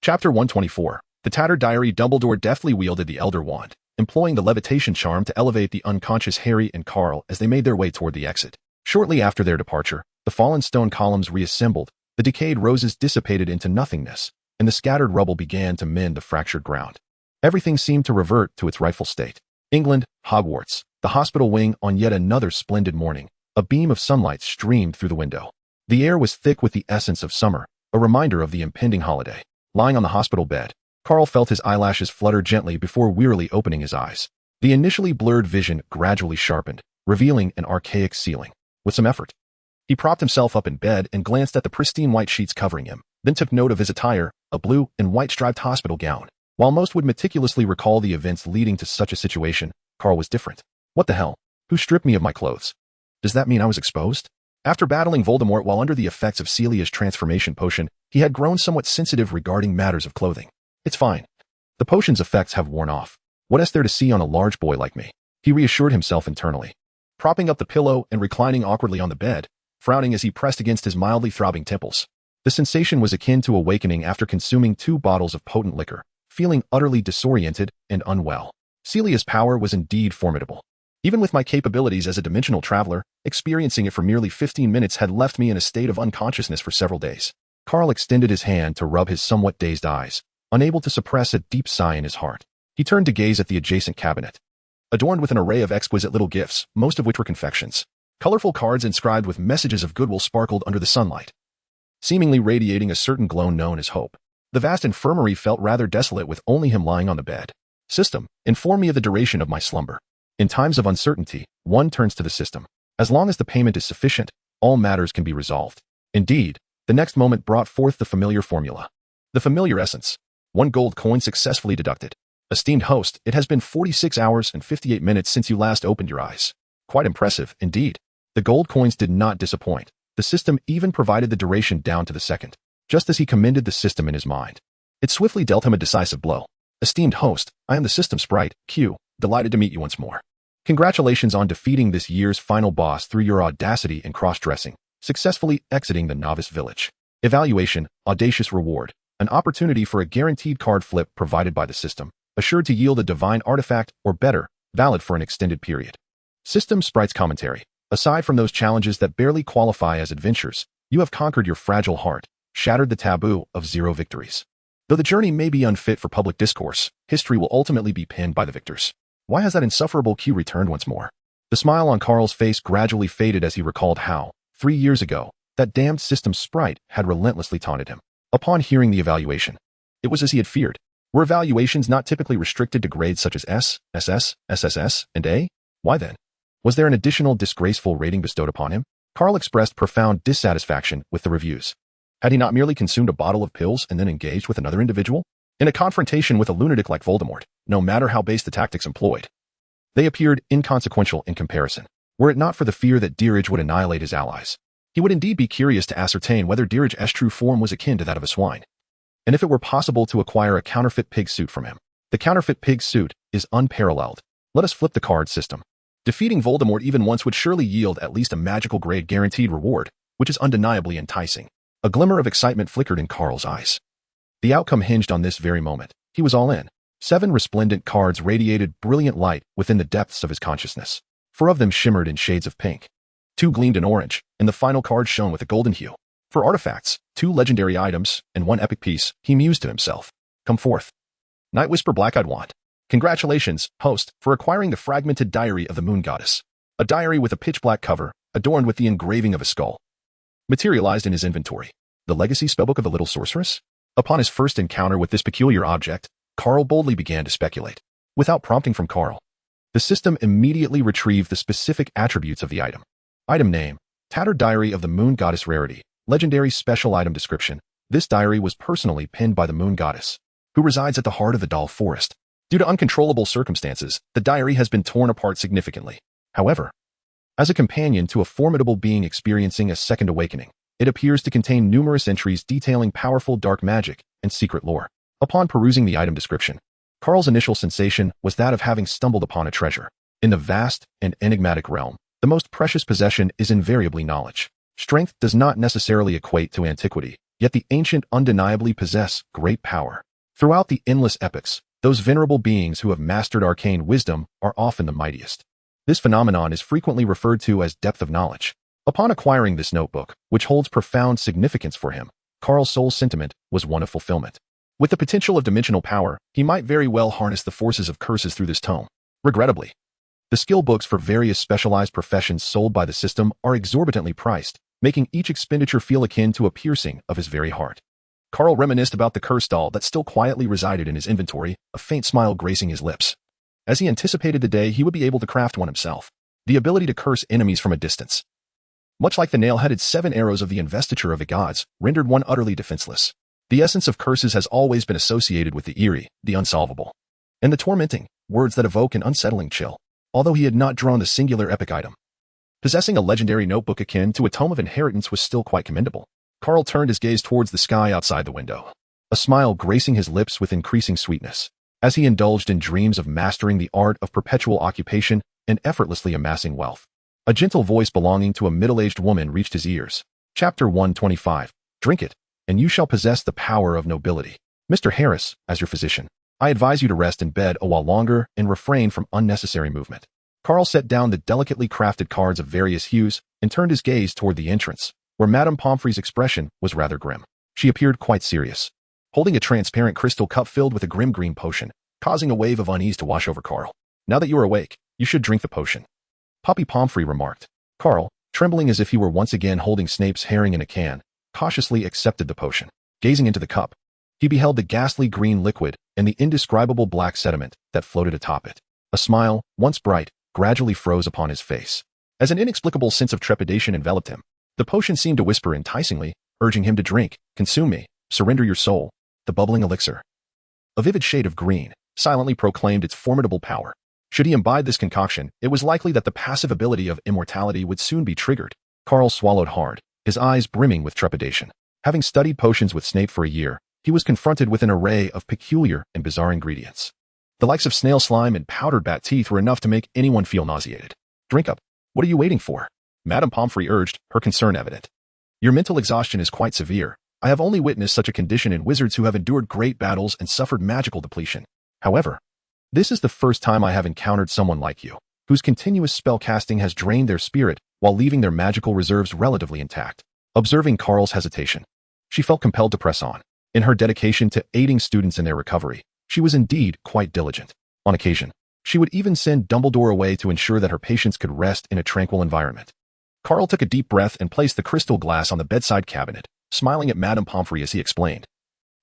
Chapter 124. The Tattered Diary. Dumbledore deftly wielded the Elder Wand, employing the levitation charm to elevate the unconscious Harry and Carl as they made their way toward the exit. Shortly after their departure, the fallen stone columns reassembled, the decayed roses dissipated into nothingness, and the scattered rubble began to mend the fractured ground. Everything seemed to revert to its rightful state. England, Hogwarts, the hospital wing. On yet another splendid morning, a beam of sunlight streamed through the window. The air was thick with the essence of summer, a reminder of the impending holiday. Lying on the hospital bed, Carl felt his eyelashes flutter gently before wearily opening his eyes. The initially blurred vision gradually sharpened, revealing an archaic ceiling. With some effort, he propped himself up in bed and glanced at the pristine white sheets covering him, then took note of his attire, a blue and white striped hospital gown. While most would meticulously recall the events leading to such a situation, Carl was different. What the hell? Who stripped me of my clothes? Does that mean I was exposed? After battling Voldemort while under the effects of Celia's transformation potion, he had grown somewhat sensitive regarding matters of clothing. It's fine. The potion's effects have worn off. What is there to see on a large boy like me? He reassured himself internally. Propping up the pillow and reclining awkwardly on the bed, frowning as he pressed against his mildly throbbing temples. The sensation was akin to awakening after consuming 2 bottles of potent liquor, feeling utterly disoriented and unwell. Celia's power was indeed formidable. Even with my capabilities as a dimensional traveler, experiencing it for merely 15 minutes had left me in a state of unconsciousness for several days. Carl extended his hand to rub his somewhat dazed eyes, unable to suppress a deep sigh in his heart. He turned to gaze at the adjacent cabinet, adorned with an array of exquisite little gifts, most of which were confections. Colorful cards inscribed with messages of goodwill sparkled under the sunlight, seemingly radiating a certain glow known as hope. The vast infirmary felt rather desolate with only him lying on the bed. System, inform me of the duration of my slumber. In times of uncertainty, one turns to the system. As long as the payment is sufficient, all matters can be resolved. Indeed, the next moment brought forth the familiar formula. The familiar essence. 1 gold coin successfully deducted. Esteemed host, it has been 46 hours and 58 minutes since you last opened your eyes. Quite impressive, indeed. The gold coins did not disappoint. The system even provided the duration down to the second, just as he commended the system in his mind. It swiftly dealt him a decisive blow. Esteemed host, I am the system sprite, Q, delighted to meet you once more. Congratulations on defeating this year's final boss through your audacity and cross-dressing, successfully exiting the novice village. Evaluation, audacious reward, an opportunity for a guaranteed card flip provided by the system, assured to yield a divine artifact or better, valid for an extended period. System sprite's commentary. Aside from those challenges that barely qualify as adventures, you have conquered your fragile heart, shattered the taboo of 0 victories. Though the journey may be unfit for public discourse, history will ultimately be penned by the victors. Why has that insufferable Q returned once more? The smile on Carl's face gradually faded as he recalled how, 3 years ago, that damned system sprite had relentlessly taunted him. Upon hearing the evaluation, it was as he had feared. Were evaluations not typically restricted to grades such as S, SS, SSS, and A? Why then? Was there an additional disgraceful rating bestowed upon him? Carl expressed profound dissatisfaction with the reviews. Had he not merely consumed a bottle of pills and then engaged with another individual? In a confrontation with a lunatic like Voldemort, no matter how base the tactics employed, they appeared inconsequential in comparison, were it not for the fear that Deerage would annihilate his allies. He would indeed be curious to ascertain whether Dirge's true form was akin to that of a swine, and if it were possible to acquire a counterfeit pig suit from him. The counterfeit pig suit is unparalleled. Let us flip the card system. Defeating Voldemort even once would surely yield at least a magical grade guaranteed reward, which is undeniably enticing. A glimmer of excitement flickered in Carl's eyes. The outcome hinged on this very moment. He was all in. 7 resplendent cards radiated brilliant light within the depths of his consciousness. 4 of them shimmered in shades of pink. 2 gleamed in orange, and the final card shone with a golden hue. For artifacts, 2 legendary items, and 1 epic piece, he mused to himself. Come forth. Night Whisper Black-Eyed Wand. Congratulations, host, for acquiring the fragmented diary of the Moon Goddess. A diary with a pitch-black cover, adorned with the engraving of a skull. Materialized in his inventory. The legacy spellbook of the little sorceress? Upon his first encounter with this peculiar object, Carl boldly began to speculate. Without prompting from Carl, the system immediately retrieved the specific attributes of the item. Item name, Tattered Diary of the Moon Goddess Rarity. Legendary special item description. This diary was personally penned by the Moon Goddess, who resides at the heart of the Doll Forest. Due to uncontrollable circumstances, the diary has been torn apart significantly. However, as a companion to a formidable being experiencing a second awakening, it appears to contain numerous entries detailing powerful dark magic and secret lore. Upon perusing the item description, Carl's initial sensation was that of having stumbled upon a treasure. In the vast and enigmatic realm, the most precious possession is invariably knowledge. Strength does not necessarily equate to antiquity, yet the ancient undeniably possess great power. Throughout the endless epochs, those venerable beings who have mastered arcane wisdom are often the mightiest. This phenomenon is frequently referred to as depth of knowledge. Upon acquiring this notebook, which holds profound significance for him, Carl's sole sentiment was one of fulfillment. With the potential of dimensional power, he might very well harness the forces of curses through this tome. Regrettably, the skill books for various specialized professions sold by the system are exorbitantly priced, making each expenditure feel akin to a piercing of his very heart. Carl reminisced about the curse doll that still quietly resided in his inventory, a faint smile gracing his lips. As he anticipated the day he would be able to craft one himself, the ability to curse enemies from a distance, much like the nail-headed 7 arrows of the investiture of the gods, rendered one utterly defenseless. The essence of curses has always been associated with the eerie, the unsolvable, and the tormenting, words that evoke an unsettling chill. Although he had not drawn the singular epic item, possessing a legendary notebook akin to a tome of inheritance was still quite commendable. Carl turned his gaze towards the sky outside the window, a smile gracing his lips with increasing sweetness, as he indulged in dreams of mastering the art of perpetual occupation and effortlessly amassing wealth. A gentle voice belonging to a middle-aged woman reached his ears. Chapter 125. Drink it, and you shall possess the power of nobility. Mr. Harris, as your physician, I advise you to rest in bed a while longer and refrain from unnecessary movement. Carl set down the delicately crafted cards of various hues and turned his gaze toward the entrance, where Madame Pomfrey's expression was rather grim. She appeared quite serious, holding a transparent crystal cup filled with a grim green potion, causing a wave of unease to wash over Carl. Now that you are awake, you should drink the potion, Poppy Pomfrey remarked. Carl, trembling as if he were once again holding Snape's herring in a can, cautiously accepted the potion. Gazing into the cup, he beheld the ghastly green liquid and the indescribable black sediment that floated atop it. A smile, once bright, gradually froze upon his face. As an inexplicable sense of trepidation enveloped him, the potion seemed to whisper enticingly, urging him to drink, consume me, surrender your soul. The bubbling elixir, a vivid shade of green, silently proclaimed its formidable power. Should he imbibe this concoction, it was likely that the passive ability of immortality would soon be triggered. Carl swallowed hard, his eyes brimming with trepidation. Having studied potions with Snape for a year, he was confronted with an array of peculiar and bizarre ingredients. The likes of snail slime and powdered bat teeth were enough to make anyone feel nauseated. Drink up. What are you waiting for? Madame Pomfrey urged, her concern evident. Your mental exhaustion is quite severe. I have only witnessed such a condition in wizards who have endured great battles and suffered magical depletion. However, this is the first time I have encountered someone like you, whose continuous spellcasting has drained their spirit while leaving their magical reserves relatively intact. Observing Carl's hesitation, she felt compelled to press on. In her dedication to aiding students in their recovery, she was indeed quite diligent. On occasion, she would even send Dumbledore away to ensure that her patients could rest in a tranquil environment. Carl took a deep breath and placed the crystal glass on the bedside cabinet, smiling at Madame Pomfrey as he explained.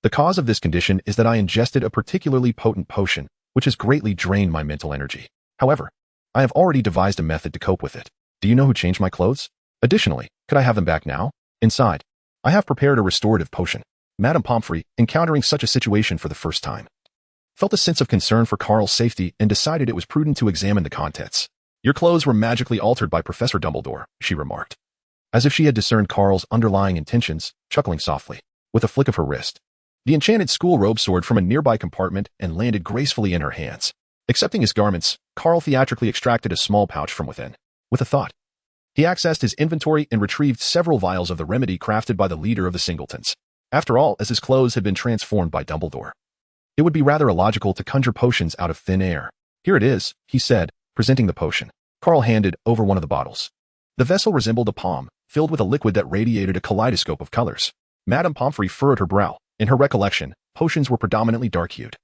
The cause of this condition is that I ingested a particularly potent potion, which has greatly drained my mental energy. However, I have already devised a method to cope with it. Do you know who changed my clothes? Additionally, could I have them back now? Inside, I have prepared a restorative potion. Madame Pomfrey, encountering such a situation for the first time, felt a sense of concern for Carl's safety and decided it was prudent to examine the contents. Your clothes were magically altered by Professor Dumbledore, she remarked. as if she had discerned Carl's underlying intentions, chuckling softly. With a flick of her wrist, the enchanted school robe soared from a nearby compartment and landed gracefully in her hands. Accepting his garments, Carl theatrically extracted a small pouch from within. With a thought, he accessed his inventory and retrieved several vials of the remedy crafted by the leader of the Singletons. After all, as his clothes had been transformed by Dumbledore, it would be rather illogical to conjure potions out of thin air. Here it is, he said, presenting the potion. Carl handed over one of the bottles. The vessel resembled a palm, filled with a liquid that radiated a kaleidoscope of colors. Madame Pomfrey furrowed her brow. In her recollection, potions were predominantly dark-hued,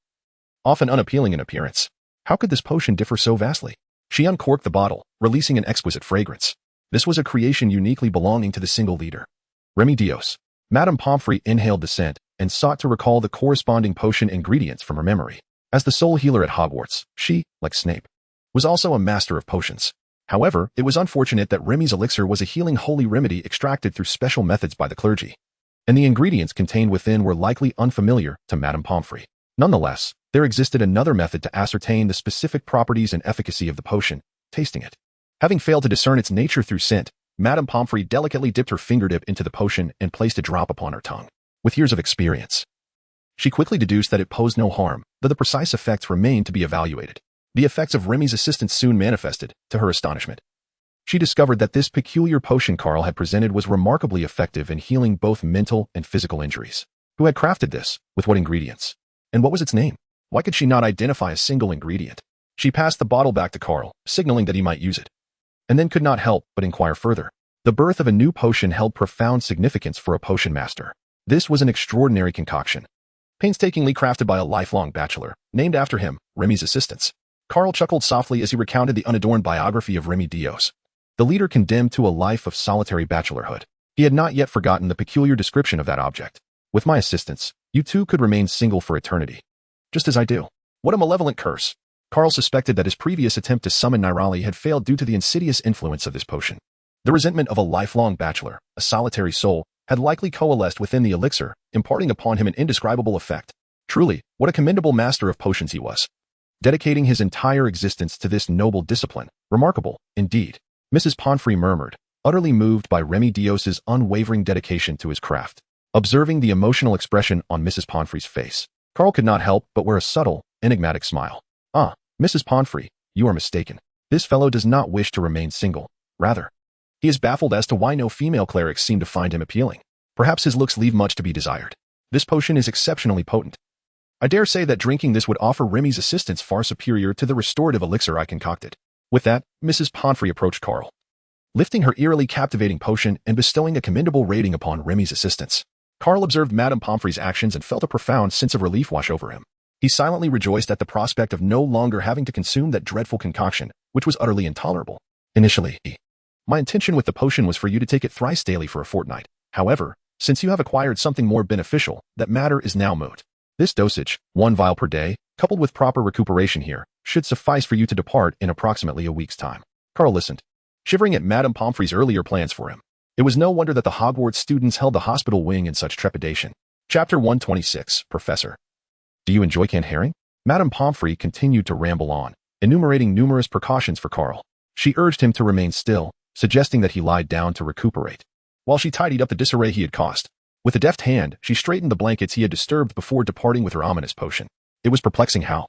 often unappealing in appearance. How could this potion differ so vastly? She uncorked the bottle, releasing an exquisite fragrance. This was a creation uniquely belonging to the single leader. Remedios. Madame Pomfrey inhaled the scent and sought to recall the corresponding potion ingredients from her memory. As the sole healer at Hogwarts, she, like Snape, was also a master of potions. However, it was unfortunate that Remy's elixir was a healing holy remedy extracted through special methods by the clergy, and the ingredients contained within were likely unfamiliar to Madame Pomfrey. Nonetheless, there existed another method to ascertain the specific properties and efficacy of the potion: tasting it. Having failed to discern its nature through scent, Madame Pomfrey delicately dipped her fingertip into the potion and placed a drop upon her tongue. With years of experience, she quickly deduced that it posed no harm, though the precise effects remained to be evaluated. The effects of Remy's assistance soon manifested, to her astonishment. She discovered that this peculiar potion Carl had presented was remarkably effective in healing both mental and physical injuries. Who had crafted this? With what ingredients? And what was its name? Why could she not identify a single ingredient? She passed the bottle back to Carl, signaling that he might use it, and then could not help but inquire further. The birth of a new potion held profound significance for a potion master. This was an extraordinary concoction, painstakingly crafted by a lifelong bachelor, named after him, Remy's assistants. Carl chuckled softly as he recounted the unadorned biography of Remy Dios, the leader condemned to a life of solitary bachelorhood. He had not yet forgotten the peculiar description of that object. With my assistance, you two could remain single for eternity. Just as I do. What a malevolent curse. Carl suspected that his previous attempt to summon Nirali had failed due to the insidious influence of this potion. The resentment of a lifelong bachelor, a solitary soul, had likely coalesced within the elixir, imparting upon him an indescribable effect. Truly, what a commendable master of potions he was, dedicating his entire existence to this noble discipline. Remarkable, indeed. Mrs. Pomfrey murmured, utterly moved by Remy Dios's unwavering dedication to his craft. Observing the emotional expression on Mrs. Pomfrey's face, Carl could not help but wear a subtle, enigmatic smile. Ah, Mrs. Pomfrey, you are mistaken. This fellow does not wish to remain single. Rather, he is baffled as to why no female clerics seem to find him appealing. Perhaps his looks leave much to be desired. This potion is exceptionally potent. I dare say that drinking this would offer Remy's assistance far superior to the restorative elixir I concocted. With that, Mrs. Pomfrey approached Carl, lifting her eerily captivating potion and bestowing a commendable rating upon Remy's assistance. Carl observed Madame Pomfrey's actions and felt a profound sense of relief wash over him. He silently rejoiced at the prospect of no longer having to consume that dreadful concoction, which was utterly intolerable. Initially, my intention with the potion was for you to take it thrice daily for a fortnight. However, since you have acquired something more beneficial, that matter is now moot. This dosage, 1 vial per day, coupled with proper recuperation here, should suffice for you to depart in approximately a week's time. Carl listened, shivering at Madame Pomfrey's earlier plans for him. It was no wonder that the Hogwarts students held the hospital wing in such trepidation. Chapter 126, Professor. Do you enjoy canned herring? Madame Pomfrey continued to ramble on, enumerating numerous precautions for Carl. She urged him to remain still, suggesting that he lie down to recuperate, while she tidied up the disarray he had caused. With a deft hand, she straightened the blankets he had disturbed before departing with her ominous potion. It was perplexing how,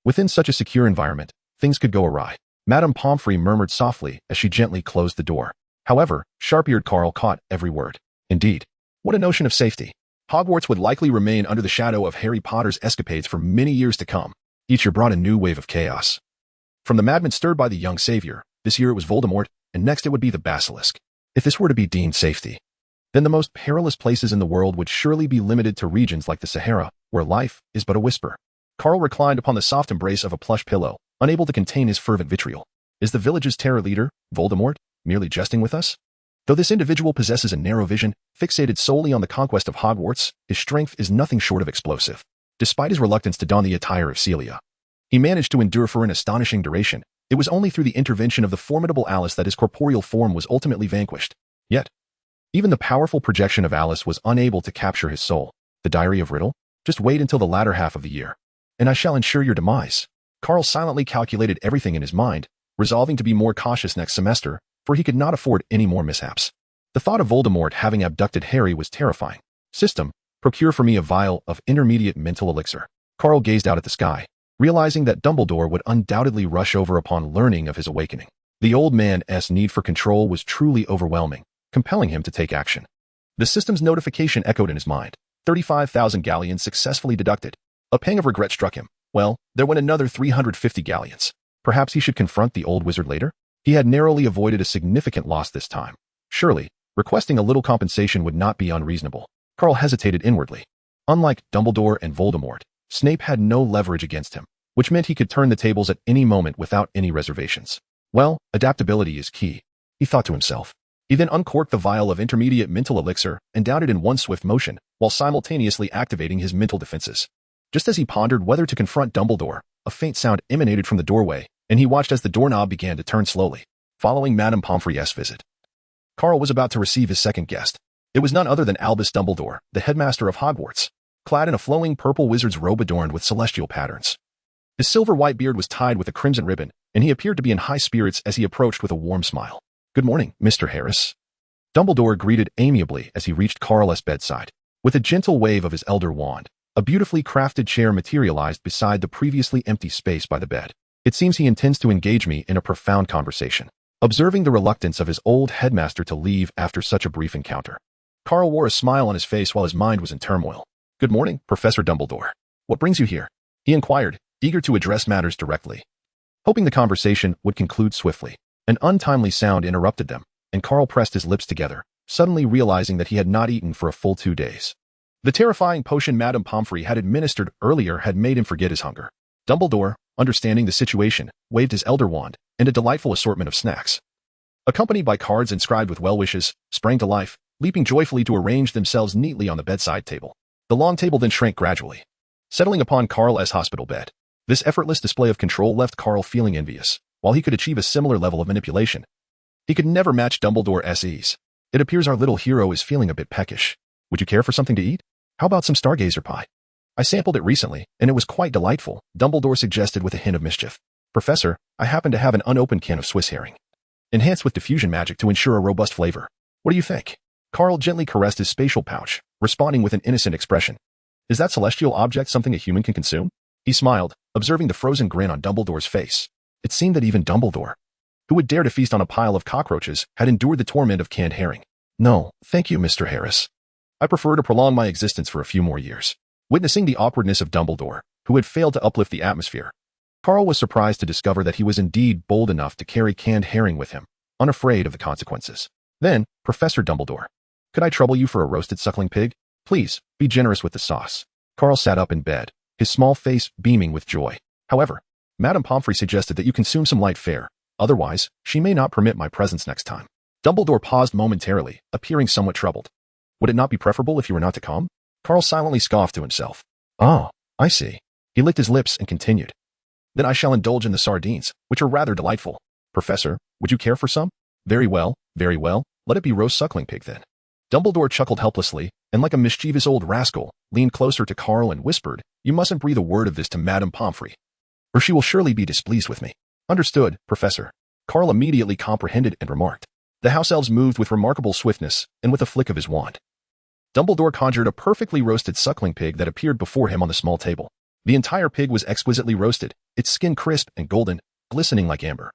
within such a secure environment, things could go awry. Madame Pomfrey murmured softly as she gently closed the door. However, sharp-eared Carl caught every word. Indeed, what a notion of safety. Hogwarts would likely remain under the shadow of Harry Potter's escapades for many years to come. Each year brought a new wave of chaos. From the madmen stirred by the young savior, this year it was Voldemort, and next it would be the basilisk. If this were to be deemed safety, then the most perilous places in the world would surely be limited to regions like the Sahara, where life is but a whisper. Carl reclined upon the soft embrace of a plush pillow, unable to contain his fervent vitriol. Is the village's terror leader, Voldemort, merely jesting with us? Though this individual possesses a narrow vision, fixated solely on the conquest of Hogwarts, his strength is nothing short of explosive. Despite his reluctance to don the attire of Celia, he managed to endure for an astonishing duration. It was only through the intervention of the formidable Alice that his corporeal form was ultimately vanquished. Yet, even the powerful projection of Alice was unable to capture his soul. The Diary of Riddle? Just wait until the latter half of the year, and I shall ensure your demise. Carl silently calculated everything in his mind, resolving to be more cautious next semester, for he could not afford any more mishaps. The thought of Voldemort having abducted Harry was terrifying. System, procure for me a vial of intermediate mental elixir. Carl gazed out at the sky, realizing that Dumbledore would undoubtedly rush over upon learning of his awakening. The old man's need for control was truly overwhelming, compelling him to take action. The system's notification echoed in his mind. 35,000 galleons successfully deducted. A pang of regret struck him. Well, there went another 350 galleons. Perhaps he should confront the old wizard later? He had narrowly avoided a significant loss this time. Surely, requesting a little compensation would not be unreasonable. Carl hesitated inwardly. Unlike Dumbledore and Voldemort, Snape had no leverage against him, which meant he could turn the tables at any moment without any reservations. Well, adaptability is key, he thought to himself. He then uncorked the vial of intermediate mental elixir and downed it in one swift motion, while simultaneously activating his mental defenses. Just as he pondered whether to confront Dumbledore, a faint sound emanated from the doorway, and he watched as the doorknob began to turn slowly, following Madame Pomfrey's visit. Carl was about to receive his second guest. It was none other than Albus Dumbledore, the headmaster of Hogwarts, clad in a flowing purple wizard's robe adorned with celestial patterns. His silver-white beard was tied with a crimson ribbon, and he appeared to be in high spirits as he approached with a warm smile. "Good morning, Mr. Harris." Dumbledore greeted amiably as he reached Carl's bedside. With a gentle wave of his elder wand, a beautifully crafted chair materialized beside the previously empty space by the bed. "It seems he intends to engage me in a profound conversation." Observing the reluctance of his old headmaster to leave after such a brief encounter, Carl wore a smile on his face while his mind was in turmoil. "Good morning, Professor Dumbledore. What brings you here?" he inquired, eager to address matters directly. Hoping the conversation would conclude swiftly, an untimely sound interrupted them, and Carl pressed his lips together, suddenly realizing that he had not eaten for a full 2 days. The terrifying potion Madame Pomfrey had administered earlier had made him forget his hunger. Dumbledore, understanding the situation, waved his elder wand, and a delightful assortment of snacks, accompanied by cards inscribed with well wishes, sprang to life, leaping joyfully to arrange themselves neatly on the bedside table. The long table then shrank gradually, settling upon Carl's hospital bed. This effortless display of control left Carl feeling envious. While he could achieve a similar level of manipulation, he could never match Dumbledore's ease. "It appears our little hero is feeling a bit peckish. Would you care for something to eat? How about some Stargazer pie? I sampled it recently, and it was quite delightful," Dumbledore suggested with a hint of mischief. "Professor, I happen to have an unopened can of Swiss herring, enhanced with diffusion magic to ensure a robust flavor. What do you think?" Carl gently caressed his spatial pouch, responding with an innocent expression. "Is that celestial object something a human can consume?" He smiled, observing the frozen grin on Dumbledore's face. It seemed that even Dumbledore, who would dare to feast on a pile of cockroaches, had endured the torment of canned herring. "No, thank you, Mr. Harris. I prefer to prolong my existence for a few more years." Witnessing the awkwardness of Dumbledore, who had failed to uplift the atmosphere, Carl was surprised to discover that he was indeed bold enough to carry canned herring with him, unafraid of the consequences. "Then, Professor Dumbledore, could I trouble you for a roasted suckling pig? Please, be generous with the sauce." Carl sat up in bed, his small face beaming with joy. "However, Madame Pomfrey suggested that you consume some light fare. Otherwise, she may not permit my presence next time." Dumbledore paused momentarily, appearing somewhat troubled. "Would it not be preferable if you were not to come?" Carl silently scoffed to himself. "Oh, I see." He licked his lips and continued. "Then I shall indulge in the sardines, which are rather delightful. Professor, would you care for some?" Very well, let it be roast suckling pig then." Dumbledore chuckled helplessly, and like a mischievous old rascal, leaned closer to Carl and whispered, "You mustn't breathe a word of this to Madame Pomfrey, or she will surely be displeased with me." "Understood, Professor." Carl immediately comprehended and remarked. The house elves moved with remarkable swiftness, and with a flick of his wand, Dumbledore conjured a perfectly roasted suckling pig that appeared before him on the small table. The entire pig was exquisitely roasted, its skin crisp and golden, glistening like amber,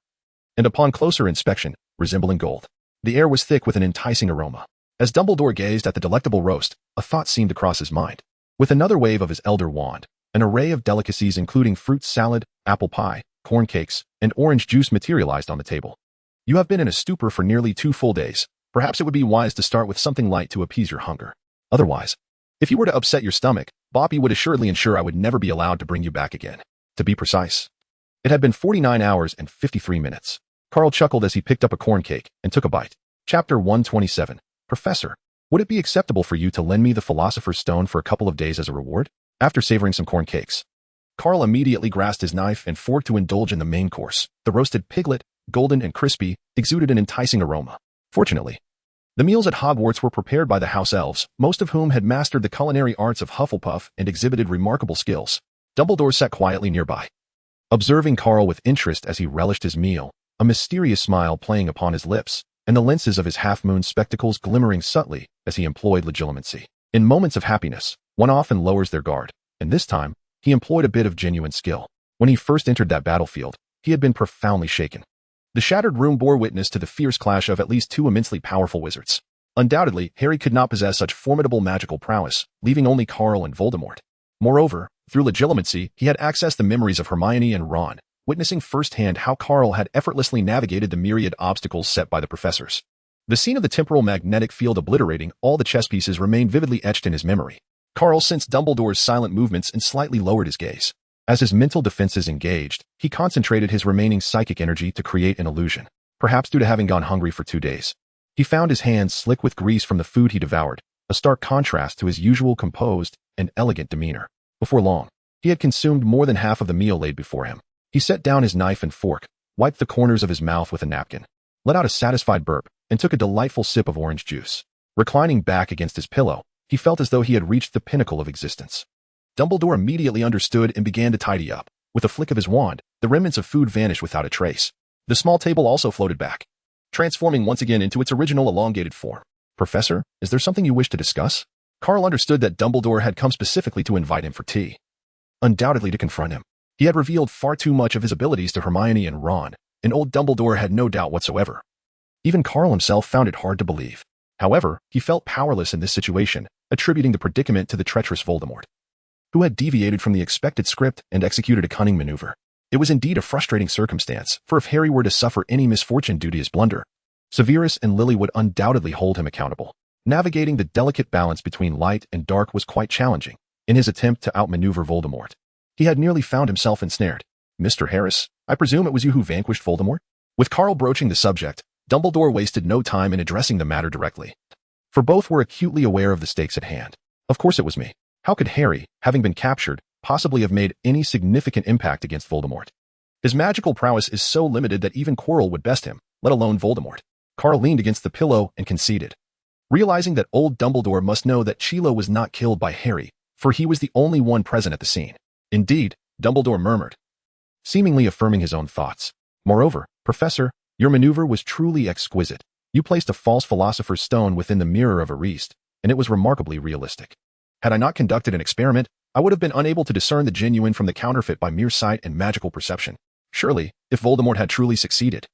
and upon closer inspection, resembling gold. The air was thick with an enticing aroma. As Dumbledore gazed at the delectable roast, a thought seemed to cross his mind. With another wave of his elder wand, an array of delicacies including fruit salad, apple pie, corn cakes, and orange juice materialized on the table. "You have been in a stupor for nearly 2 full days. Perhaps it would be wise to start with something light to appease your hunger. Otherwise, if you were to upset your stomach, Boppy would assuredly ensure I would never be allowed to bring you back again." To be precise, it had been 49 hours and 53 minutes. Carl chuckled as he picked up a corn cake and took a bite. Chapter 127. "Professor, would it be acceptable for you to lend me the Philosopher's Stone for a couple of days as a reward?" After savoring some corn cakes, Carl immediately grasped his knife and fork to indulge in the main course. The roasted piglet, golden and crispy, exuded an enticing aroma. Fortunately, the meals at Hogwarts were prepared by the house elves, most of whom had mastered the culinary arts of Hufflepuff and exhibited remarkable skills. Dumbledore sat quietly nearby, observing Carl with interest as he relished his meal, a mysterious smile playing upon his lips. and the lenses of his half-moon spectacles glimmering subtly as he employed legilimency. In moments of happiness, one often lowers their guard, and this time, he employed a bit of genuine skill. When he first entered that battlefield, he had been profoundly shaken. The shattered room bore witness to the fierce clash of at least two immensely powerful wizards. Undoubtedly, Harry could not possess such formidable magical prowess, leaving only Carl and Voldemort. Moreover, through legilimency, he had accessed the memories of Hermione and Ron, witnessing firsthand how Carl had effortlessly navigated the myriad obstacles set by the professors. The scene of the temporal magnetic field obliterating all the chess pieces remained vividly etched in his memory. Carl sensed Dumbledore's silent movements and slightly lowered his gaze. As his mental defenses engaged, he concentrated his remaining psychic energy to create an illusion, perhaps due to having gone hungry for 2 days. He found his hands slick with grease from the food he devoured, a stark contrast to his usual composed and elegant demeanor. Before long, he had consumed more than half of the meal laid before him. He set down his knife and fork, wiped the corners of his mouth with a napkin, let out a satisfied burp, and took a delightful sip of orange juice. Reclining back against his pillow, he felt as though he had reached the pinnacle of existence. Dumbledore immediately understood and began to tidy up. With a flick of his wand, the remnants of food vanished without a trace. The small table also floated back, transforming once again into its original elongated form. "Professor, is there something you wish to discuss?" Carl understood that Dumbledore had come specifically to invite him for tea. Undoubtedly to confront him. He had revealed far too much of his abilities to Hermione and Ron, and old Dumbledore had no doubt whatsoever. Even Carl himself found it hard to believe. However, he felt powerless in this situation, attributing the predicament to the treacherous Voldemort, who had deviated from the expected script and executed a cunning maneuver. It was indeed a frustrating circumstance, for if Harry were to suffer any misfortune due to his blunder, Severus and Lily would undoubtedly hold him accountable. Navigating the delicate balance between light and dark was quite challenging. In his attempt to outmaneuver Voldemort, he had nearly found himself ensnared. "Mr. Harris, I presume it was you who vanquished Voldemort?" With Carl broaching the subject, Dumbledore wasted no time in addressing the matter directly, for both were acutely aware of the stakes at hand. "Of course it was me. How could Harry, having been captured, possibly have made any significant impact against Voldemort? His magical prowess is so limited that even Quirrell would best him, let alone Voldemort." Carl leaned against the pillow and conceded, realizing that old Dumbledore must know that Chilo was not killed by Harry, for he was the only one present at the scene. "Indeed," Dumbledore murmured, seemingly affirming his own thoughts. "Moreover, Professor, your maneuver was truly exquisite. You placed a false philosopher's stone within the Mirror of Erised, and it was remarkably realistic. Had I not conducted an experiment, I would have been unable to discern the genuine from the counterfeit by mere sight and magical perception. Surely, if Voldemort had truly succeeded,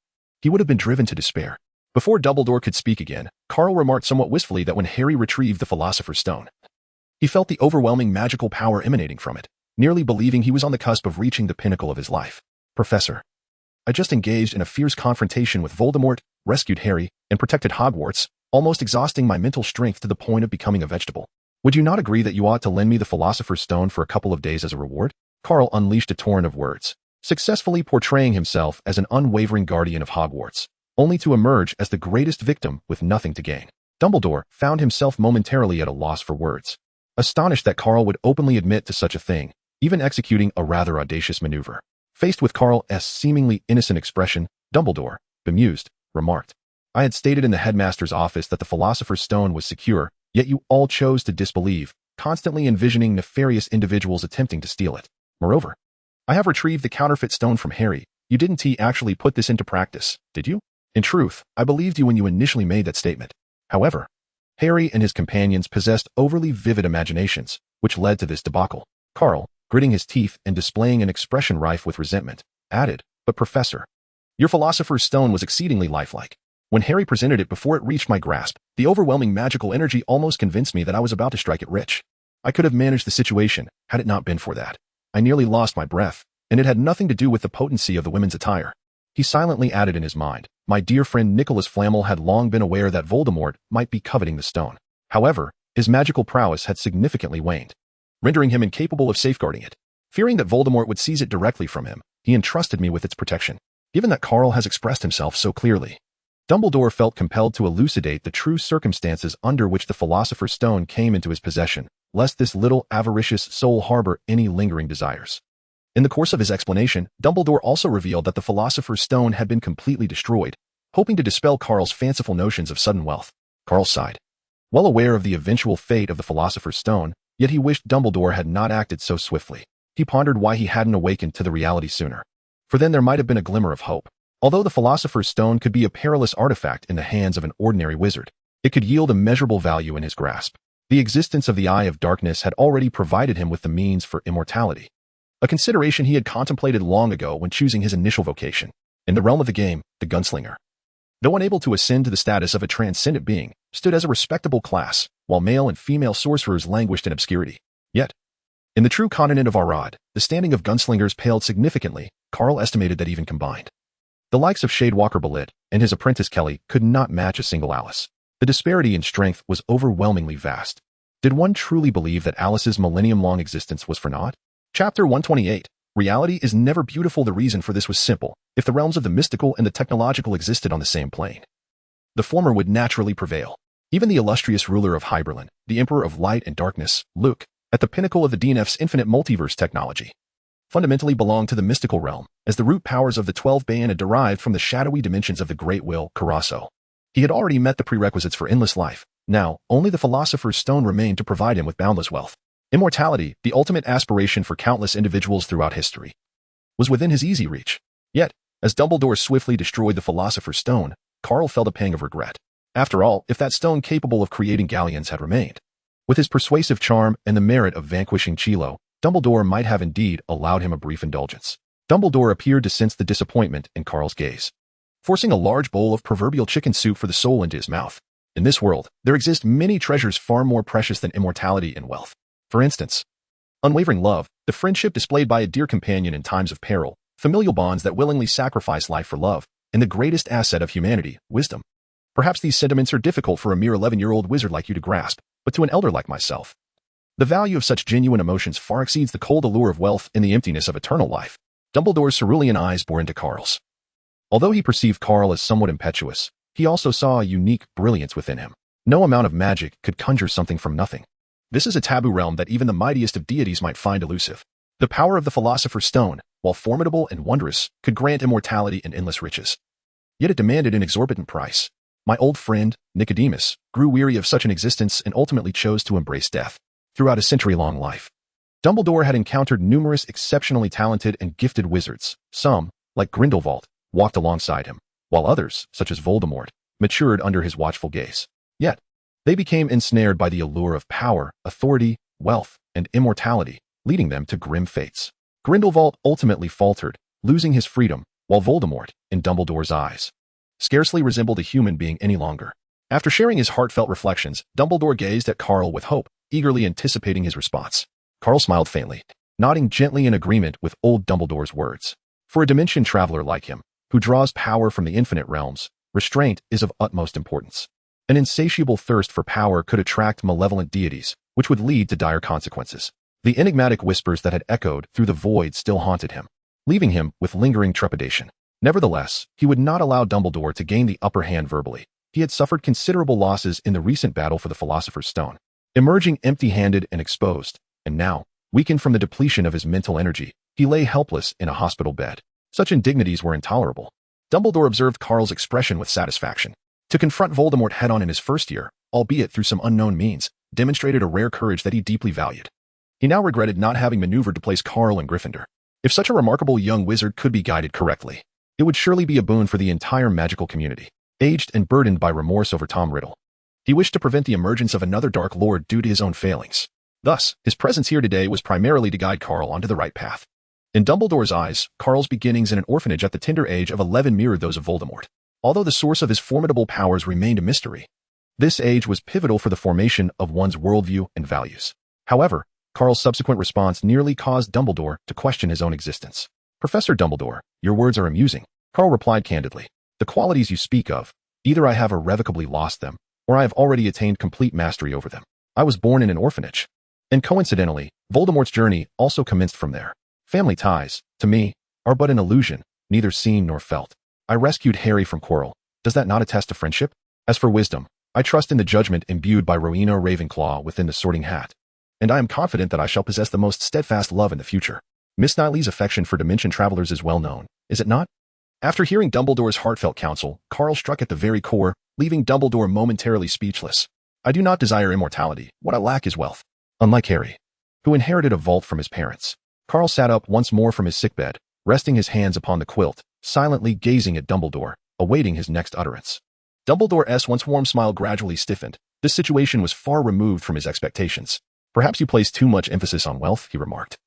he would have been driven to despair." Before Dumbledore could speak again, Carl remarked somewhat wistfully that when Harry retrieved the philosopher's stone, he felt the overwhelming magical power emanating from it, nearly believing he was on the cusp of reaching the pinnacle of his life. "Professor, I just engaged in a fierce confrontation with Voldemort, rescued Harry, and protected Hogwarts, almost exhausting my mental strength to the point of becoming a vegetable. Would you not agree that you ought to lend me the philosopher's stone for a couple of days as a reward?" Carl unleashed a torrent of words, successfully portraying himself as an unwavering guardian of Hogwarts, only to emerge as the greatest victim with nothing to gain. Dumbledore found himself momentarily at a loss for words, astonished that Carl would openly admit to such a thing, even executing a rather audacious maneuver. Faced with Carl's seemingly innocent expression, Dumbledore, bemused, remarked, "I had stated in the headmaster's office that the philosopher's stone was secure, yet you all chose to disbelieve, constantly envisioning nefarious individuals attempting to steal it. Moreover, I have retrieved the counterfeit stone from Harry. You didn't actually put this into practice, did you? In truth, I believed you when you initially made that statement. However, Harry and his companions possessed overly vivid imaginations, which led to this debacle." Carl, gritting his teeth and displaying an expression rife with resentment, added, "But Professor, your philosopher's stone was exceedingly lifelike. When Harry presented it before it reached my grasp, the overwhelming magical energy almost convinced me that I was about to strike it rich. I could have managed the situation, had it not been for that. I nearly lost my breath, and it had nothing to do with the potency of the women's attire." He silently added in his mind, "My dear friend Nicholas Flamel had long been aware that Voldemort might be coveting the stone. However, his magical prowess had significantly waned, rendering him incapable of safeguarding it. Fearing that Voldemort would seize it directly from him, he entrusted me with its protection. Given that Carl has expressed himself so clearly, Dumbledore felt compelled to elucidate the true circumstances under which the philosopher's stone came into his possession, lest this little avaricious soul harbor any lingering desires. In the course of his explanation, Dumbledore also revealed that the philosopher's stone had been completely destroyed, hoping to dispel Carl's fanciful notions of sudden wealth. Carl sighed. Well aware of the eventual fate of the philosopher's stone, yet he wished Dumbledore had not acted so swiftly. He pondered why he hadn't awakened to the reality sooner, for then there might have been a glimmer of hope. Although the Philosopher's Stone could be a perilous artifact in the hands of an ordinary wizard, it could yield immeasurable value in his grasp. The existence of the Eye of Darkness had already provided him with the means for immortality, a consideration he had contemplated long ago when choosing his initial vocation. In the realm of the game, the gunslinger, though unable to ascend to the status of a transcendent being, stood as a respectable class, while male and female sorcerers languished in obscurity. Yet, in the true continent of Arad, the standing of gunslingers paled significantly. Carl estimated that even combined, the likes of Shadewalker Belit and his apprentice Kelly could not match a single Alice. The disparity in strength was overwhelmingly vast. Did one truly believe that Alice's millennium-long existence was for naught? Chapter 128. Reality is never beautiful. The reason for this was simple. If the realms of the mystical and the technological existed on the same plane, the former would naturally prevail. Even the illustrious ruler of Hyberlin, the Emperor of Light and Darkness, Luke, at the pinnacle of the DNF's infinite multiverse technology, fundamentally belonged to the mystical realm, as the root powers of the 12 Bayana derived from the shadowy dimensions of the Great Will, Carasso. He had already met the prerequisites for endless life. Now, only the Philosopher's Stone remained to provide him with boundless wealth. Immortality, the ultimate aspiration for countless individuals throughout history, was within his easy reach. Yet, as Dumbledore swiftly destroyed the Philosopher's Stone, Carl felt a pang of regret. After all, if that stone capable of creating galleons had remained, with his persuasive charm and the merit of vanquishing Chilo, Dumbledore might have indeed allowed him a brief indulgence. Dumbledore appeared to sense the disappointment in Carl's gaze, forcing a large bowl of proverbial chicken soup for the soul into his mouth. In this world, there exist many treasures far more precious than immortality and wealth. For instance, unwavering love, the friendship displayed by a dear companion in times of peril, familial bonds that willingly sacrifice life for love, and the greatest asset of humanity, wisdom. Perhaps these sentiments are difficult for a mere 11-year-old wizard like you to grasp, but to an elder like myself, the value of such genuine emotions far exceeds the cold allure of wealth and the emptiness of eternal life. Dumbledore's cerulean eyes bore into Carl's. Although he perceived Carl as somewhat impetuous, he also saw a unique brilliance within him. No amount of magic could conjure something from nothing. This is a taboo realm that even the mightiest of deities might find elusive. The power of the Philosopher's Stone, while formidable and wondrous, could grant immortality and endless riches. Yet it demanded an exorbitant price. My old friend, Nicodemus, grew weary of such an existence and ultimately chose to embrace death. Throughout a century-long life, Dumbledore had encountered numerous exceptionally talented and gifted wizards. Some, like Grindelwald, walked alongside him, while others, such as Voldemort, matured under his watchful gaze. Yet, they became ensnared by the allure of power, authority, wealth, and immortality, leading them to grim fates. Grindelwald ultimately faltered, losing his freedom, while Voldemort, in Dumbledore's eyes, scarcely resembled a human being any longer. After sharing his heartfelt reflections, Dumbledore gazed at Carl with hope, eagerly anticipating his response. Carl smiled faintly, nodding gently in agreement with old Dumbledore's words. For a dimension traveler like him, who draws power from the infinite realms, restraint is of utmost importance. An insatiable thirst for power could attract malevolent deities, which would lead to dire consequences. The enigmatic whispers that had echoed through the void still haunted him, leaving him with lingering trepidation. Nevertheless, he would not allow Dumbledore to gain the upper hand verbally. He had suffered considerable losses in the recent battle for the Philosopher's Stone, emerging empty-handed and exposed, and now, weakened from the depletion of his mental energy, he lay helpless in a hospital bed. Such indignities were intolerable. Dumbledore observed Carl's expression with satisfaction. To confront Voldemort head-on in his first year, albeit through some unknown means, demonstrated a rare courage that he deeply valued. He now regretted not having maneuvered to place Carl in Gryffindor. If such a remarkable young wizard could be guided correctly, it would surely be a boon for the entire magical community. Aged and burdened by remorse over Tom Riddle, he wished to prevent the emergence of another Dark Lord due to his own failings. Thus, his presence here today was primarily to guide Carl onto the right path. In Dumbledore's eyes, Carl's beginnings in an orphanage at the tender age of 11 mirrored those of Voldemort. Although the source of his formidable powers remained a mystery, this age was pivotal for the formation of one's worldview and values. However, Carl's subsequent response nearly caused Dumbledore to question his own existence. Professor Dumbledore, your words are amusing, Carl replied candidly. The qualities you speak of, either I have irrevocably lost them, or I have already attained complete mastery over them. I was born in an orphanage. And coincidentally, Voldemort's journey also commenced from there. Family ties, to me, are but an illusion, neither seen nor felt. I rescued Harry from Quirrell. Does that not attest to friendship? As for wisdom, I trust in the judgment imbued by Rowena Ravenclaw within the Sorting Hat, and I am confident that I shall possess the most steadfast love in the future. Miss Knightley's affection for dimension travelers is well known, is it not? After hearing Dumbledore's heartfelt counsel, Carl struck at the very core, leaving Dumbledore momentarily speechless. I do not desire immortality. What I lack is wealth. Unlike Harry, who inherited a vault from his parents, Carl sat up once more from his sickbed, resting his hands upon the quilt, silently gazing at Dumbledore, awaiting his next utterance. Dumbledore's once warm smile gradually stiffened. This situation was far removed from his expectations. Perhaps you place too much emphasis on wealth, he remarked,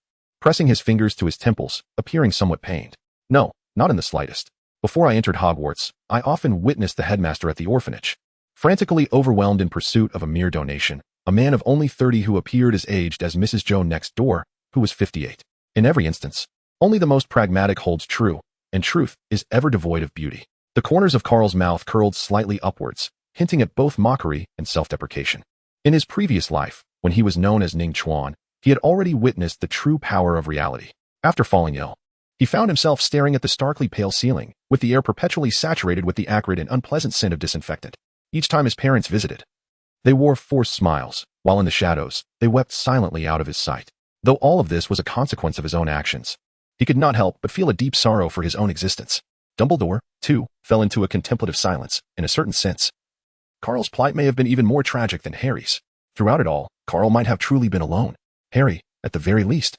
pressing his fingers to his temples, appearing somewhat pained. No, not in the slightest. Before I entered Hogwarts, I often witnessed the headmaster at the orphanage, frantically overwhelmed in pursuit of a mere donation, a man of only 30 who appeared as aged as Mrs. Joe next door, who was 58. In every instance, only the most pragmatic holds true, and truth is ever devoid of beauty. The corners of Carl's mouth curled slightly upwards, hinting at both mockery and self-deprecation. In his previous life, when he was known as Ning Chuan, he had already witnessed the true power of reality. After falling ill, he found himself staring at the starkly pale ceiling, with the air perpetually saturated with the acrid and unpleasant scent of disinfectant. Each time his parents visited, they wore forced smiles, while in the shadows, they wept silently out of his sight. Though all of this was a consequence of his own actions, he could not help but feel a deep sorrow for his own existence. Dumbledore, too, fell into a contemplative silence, in a certain sense. Carl's plight may have been even more tragic than Harry's. Throughout it all, Carl might have truly been alone. Harry, at the very least,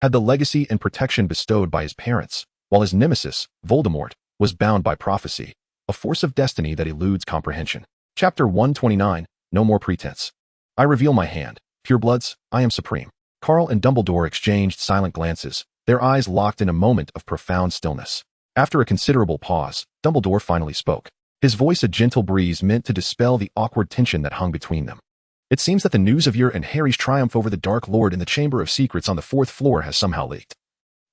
had the legacy and protection bestowed by his parents, while his nemesis, Voldemort, was bound by prophecy, a force of destiny that eludes comprehension. Chapter 129, No More Pretense. I reveal my hand. Purebloods, I am supreme. Carl and Dumbledore exchanged silent glances, their eyes locked in a moment of profound stillness. After a considerable pause, Dumbledore finally spoke. His voice a gentle breeze meant to dispel the awkward tension that hung between them. It seems that the news of your and Harry's triumph over the Dark Lord in the Chamber of Secrets on the 4th floor has somehow leaked.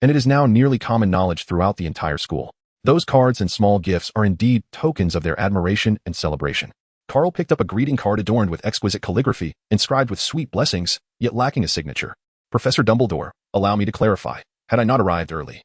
And it is now nearly common knowledge throughout the entire school. Those cards and small gifts are indeed tokens of their admiration and celebration. Carl picked up a greeting card adorned with exquisite calligraphy, inscribed with sweet blessings, yet lacking a signature. Professor Dumbledore, allow me to clarify, had I not arrived early,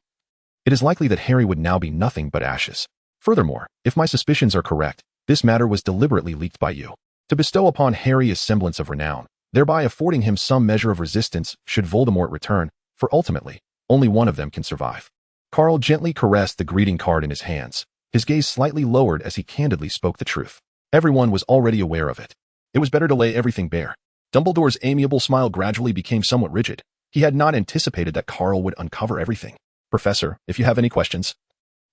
it is likely that Harry would now be nothing but ashes. Furthermore, if my suspicions are correct, this matter was deliberately leaked by you, to bestow upon Harry a semblance of renown, thereby affording him some measure of resistance should Voldemort return, for ultimately, only one of them can survive. Carl gently caressed the greeting card in his hands, his gaze slightly lowered as he candidly spoke the truth. Everyone was already aware of it. It was better to lay everything bare. Dumbledore's amiable smile gradually became somewhat rigid. He had not anticipated that Carl would uncover everything. Professor, if you have any questions,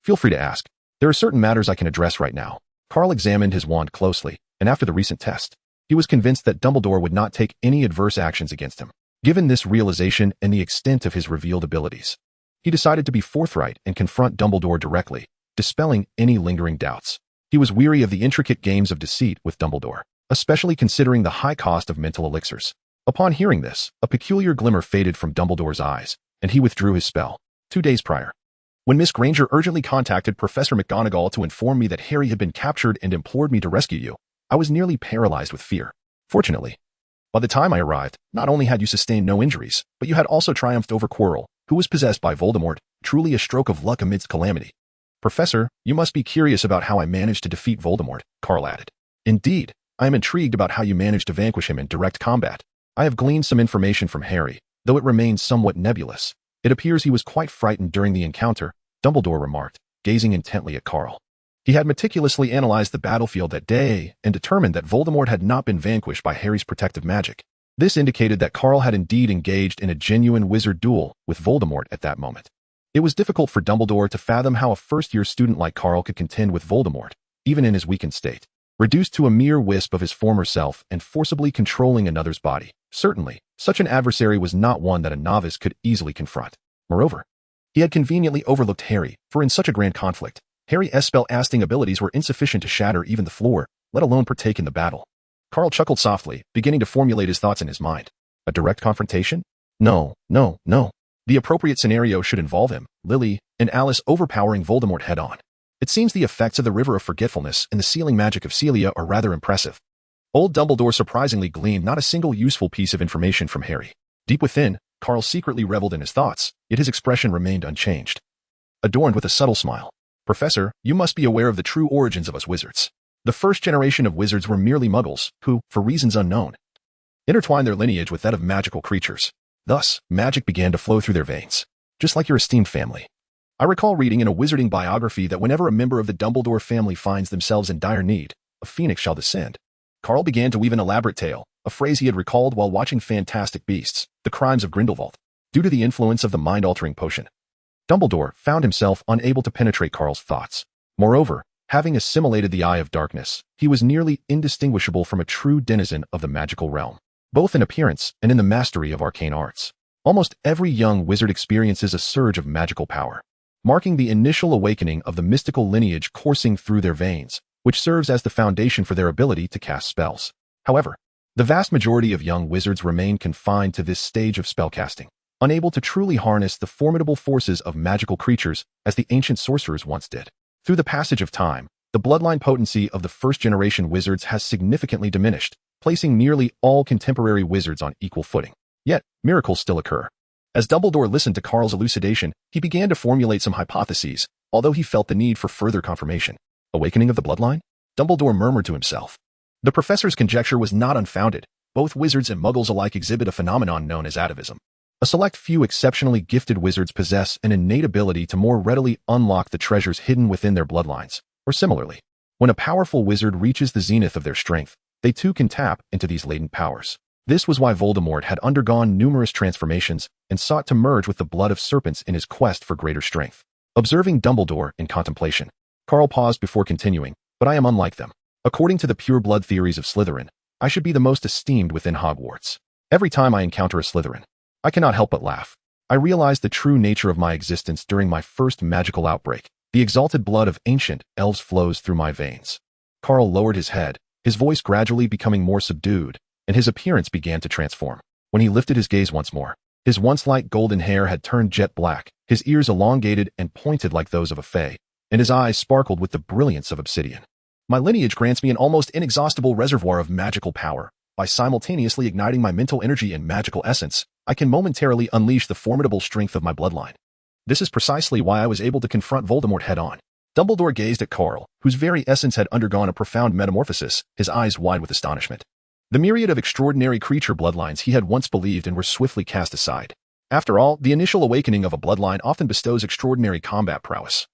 feel free to ask. There are certain matters I can address right now. Carl examined his wand closely, and after the recent test, he was convinced that Dumbledore would not take any adverse actions against him. Given this realization and the extent of his revealed abilities, he decided to be forthright and confront Dumbledore directly, dispelling any lingering doubts. He was weary of the intricate games of deceit with Dumbledore, especially considering the high cost of mental elixirs. Upon hearing this, a peculiar glimmer faded from Dumbledore's eyes, and he withdrew his spell. 2 days prior, when Miss Granger urgently contacted Professor McGonagall to inform me that Harry had been captured and implored me to rescue you, I was nearly paralyzed with fear. Fortunately, by the time I arrived, not only had you sustained no injuries, but you had also triumphed over Quirrell, who was possessed by Voldemort, truly a stroke of luck amidst calamity. Professor, you must be curious about how I managed to defeat Voldemort, Carl added. Indeed, I am intrigued about how you managed to vanquish him in direct combat. I have gleaned some information from Harry, though it remains somewhat nebulous. It appears he was quite frightened during the encounter, Dumbledore remarked, gazing intently at Carl. He had meticulously analyzed the battlefield that day and determined that Voldemort had not been vanquished by Harry's protective magic. This indicated that Carl had indeed engaged in a genuine wizard duel with Voldemort at that moment. It was difficult for Dumbledore to fathom how a first-year student like Carl could contend with Voldemort, even in his weakened state. Reduced to a mere wisp of his former self and forcibly controlling another's body. Certainly, such an adversary was not one that a novice could easily confront. Moreover, he had conveniently overlooked Harry, for in such a grand conflict, Harry's spell-casting abilities were insufficient to shatter even the floor, let alone partake in the battle. Carl chuckled softly, beginning to formulate his thoughts in his mind. A direct confrontation? No. The appropriate scenario should involve him, Lily, and Alice overpowering Voldemort head-on. It seems the effects of the River of Forgetfulness and the sealing magic of Celia are rather impressive. Old Dumbledore surprisingly gleaned not a single useful piece of information from Harry. Deep within, Carl secretly reveled in his thoughts, yet his expression remained unchanged. Adorned with a subtle smile. Professor, you must be aware of the true origins of us wizards. The first generation of wizards were merely muggles, who, for reasons unknown, intertwined their lineage with that of magical creatures. Thus, magic began to flow through their veins, just like your esteemed family. I recall reading in a wizarding biography that whenever a member of the Dumbledore family finds themselves in dire need, a phoenix shall descend. Carl began to weave an elaborate tale, a phrase he had recalled while watching Fantastic Beasts, The Crimes of Grindelwald, due to the influence of the mind-altering potion. Dumbledore found himself unable to penetrate Carl's thoughts. Moreover, having assimilated the Eye of Darkness, he was nearly indistinguishable from a true denizen of the magical realm, both in appearance and in the mastery of arcane arts. Almost every young wizard experiences a surge of magical power, marking the initial awakening of the mystical lineage coursing through their veins, which serves as the foundation for their ability to cast spells. However, the vast majority of young wizards remain confined to this stage of spellcasting, unable to truly harness the formidable forces of magical creatures as the ancient sorcerers once did. Through the passage of time, the bloodline potency of the first-generation wizards has significantly diminished, placing nearly all contemporary wizards on equal footing. Yet, miracles still occur. As Dumbledore listened to Carl's elucidation, he began to formulate some hypotheses, although he felt the need for further confirmation. Awakening of the bloodline? Dumbledore murmured to himself. The professor's conjecture was not unfounded. Both wizards and muggles alike exhibit a phenomenon known as atavism. A select few exceptionally gifted wizards possess an innate ability to more readily unlock the treasures hidden within their bloodlines, or similarly, when a powerful wizard reaches the zenith of their strength, they too can tap into these latent powers. This was why Voldemort had undergone numerous transformations and sought to merge with the blood of serpents in his quest for greater strength. Observing Dumbledore in contemplation, Carl paused before continuing, "But I am unlike them. According to the pure blood theories of Slytherin, I should be the most esteemed within Hogwarts. Every time I encounter a Slytherin, I cannot help but laugh. I realize the true nature of my existence during my first magical outbreak. The exalted blood of ancient elves flows through my veins." Carl lowered his head, his voice gradually becoming more subdued, and his appearance began to transform. When he lifted his gaze once more, his once light golden hair had turned jet black, his ears elongated and pointed like those of a fae, and his eyes sparkled with the brilliance of obsidian. "My lineage grants me an almost inexhaustible reservoir of magical power. By simultaneously igniting my mental energy and magical essence, I can momentarily unleash the formidable strength of my bloodline. This is precisely why I was able to confront Voldemort head-on." Dumbledore gazed at Carl, whose very essence had undergone a profound metamorphosis, his eyes wide with astonishment. The myriad of extraordinary creature bloodlines he had once believed in were swiftly cast aside. After all, the initial awakening of a bloodline often bestows extraordinary combat prowess,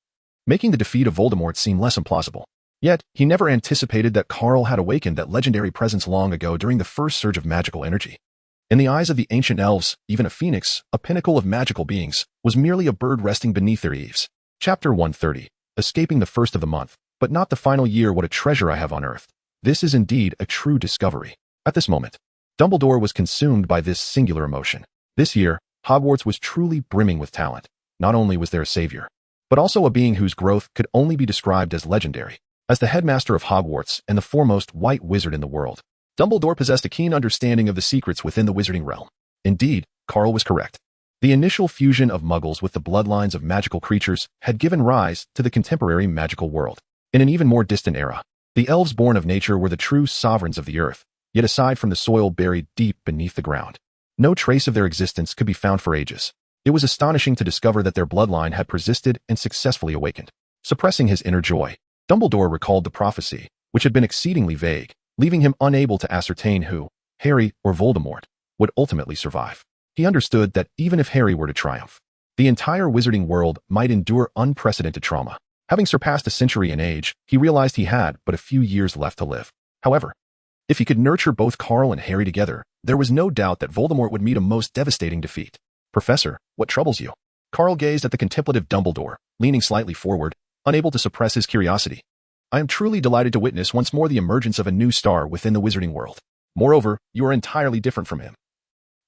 making the defeat of Voldemort seem less implausible. Yet, he never anticipated that Carl had awakened that legendary presence long ago during the first surge of magical energy. In the eyes of the ancient elves, even a phoenix, a pinnacle of magical beings, was merely a bird resting beneath their eaves. Chapter 130. Escaping the first of the month, but not the final year. What a treasure I have unearthed. This is indeed a true discovery. At this moment, Dumbledore was consumed by this singular emotion. This year, Hogwarts was truly brimming with talent. Not only was there a savior, but also a being whose growth could only be described as legendary. As the headmaster of Hogwarts and the foremost white wizard in the world, Dumbledore possessed a keen understanding of the secrets within the wizarding realm. Indeed, Carl was correct. The initial fusion of muggles with the bloodlines of magical creatures had given rise to the contemporary magical world. In an even more distant era, the elves born of nature were the true sovereigns of the earth, yet aside from the soil buried deep beneath the ground, no trace of their existence could be found for ages. It was astonishing to discover that their bloodline had persisted and successfully awakened. Suppressing his inner joy, Dumbledore recalled the prophecy, which had been exceedingly vague, leaving him unable to ascertain who, Harry or Voldemort, would ultimately survive. He understood that even if Harry were to triumph, the entire wizarding world might endure unprecedented trauma. Having surpassed a century in age, he realized he had but a few years left to live. However, if he could nurture both Carl and Harry together, there was no doubt that Voldemort would meet a most devastating defeat. "Professor, what troubles you?" Carl gazed at the contemplative Dumbledore, leaning slightly forward, unable to suppress his curiosity. "I am truly delighted to witness once more the emergence of a new star within the wizarding world. Moreover, you are entirely different from him.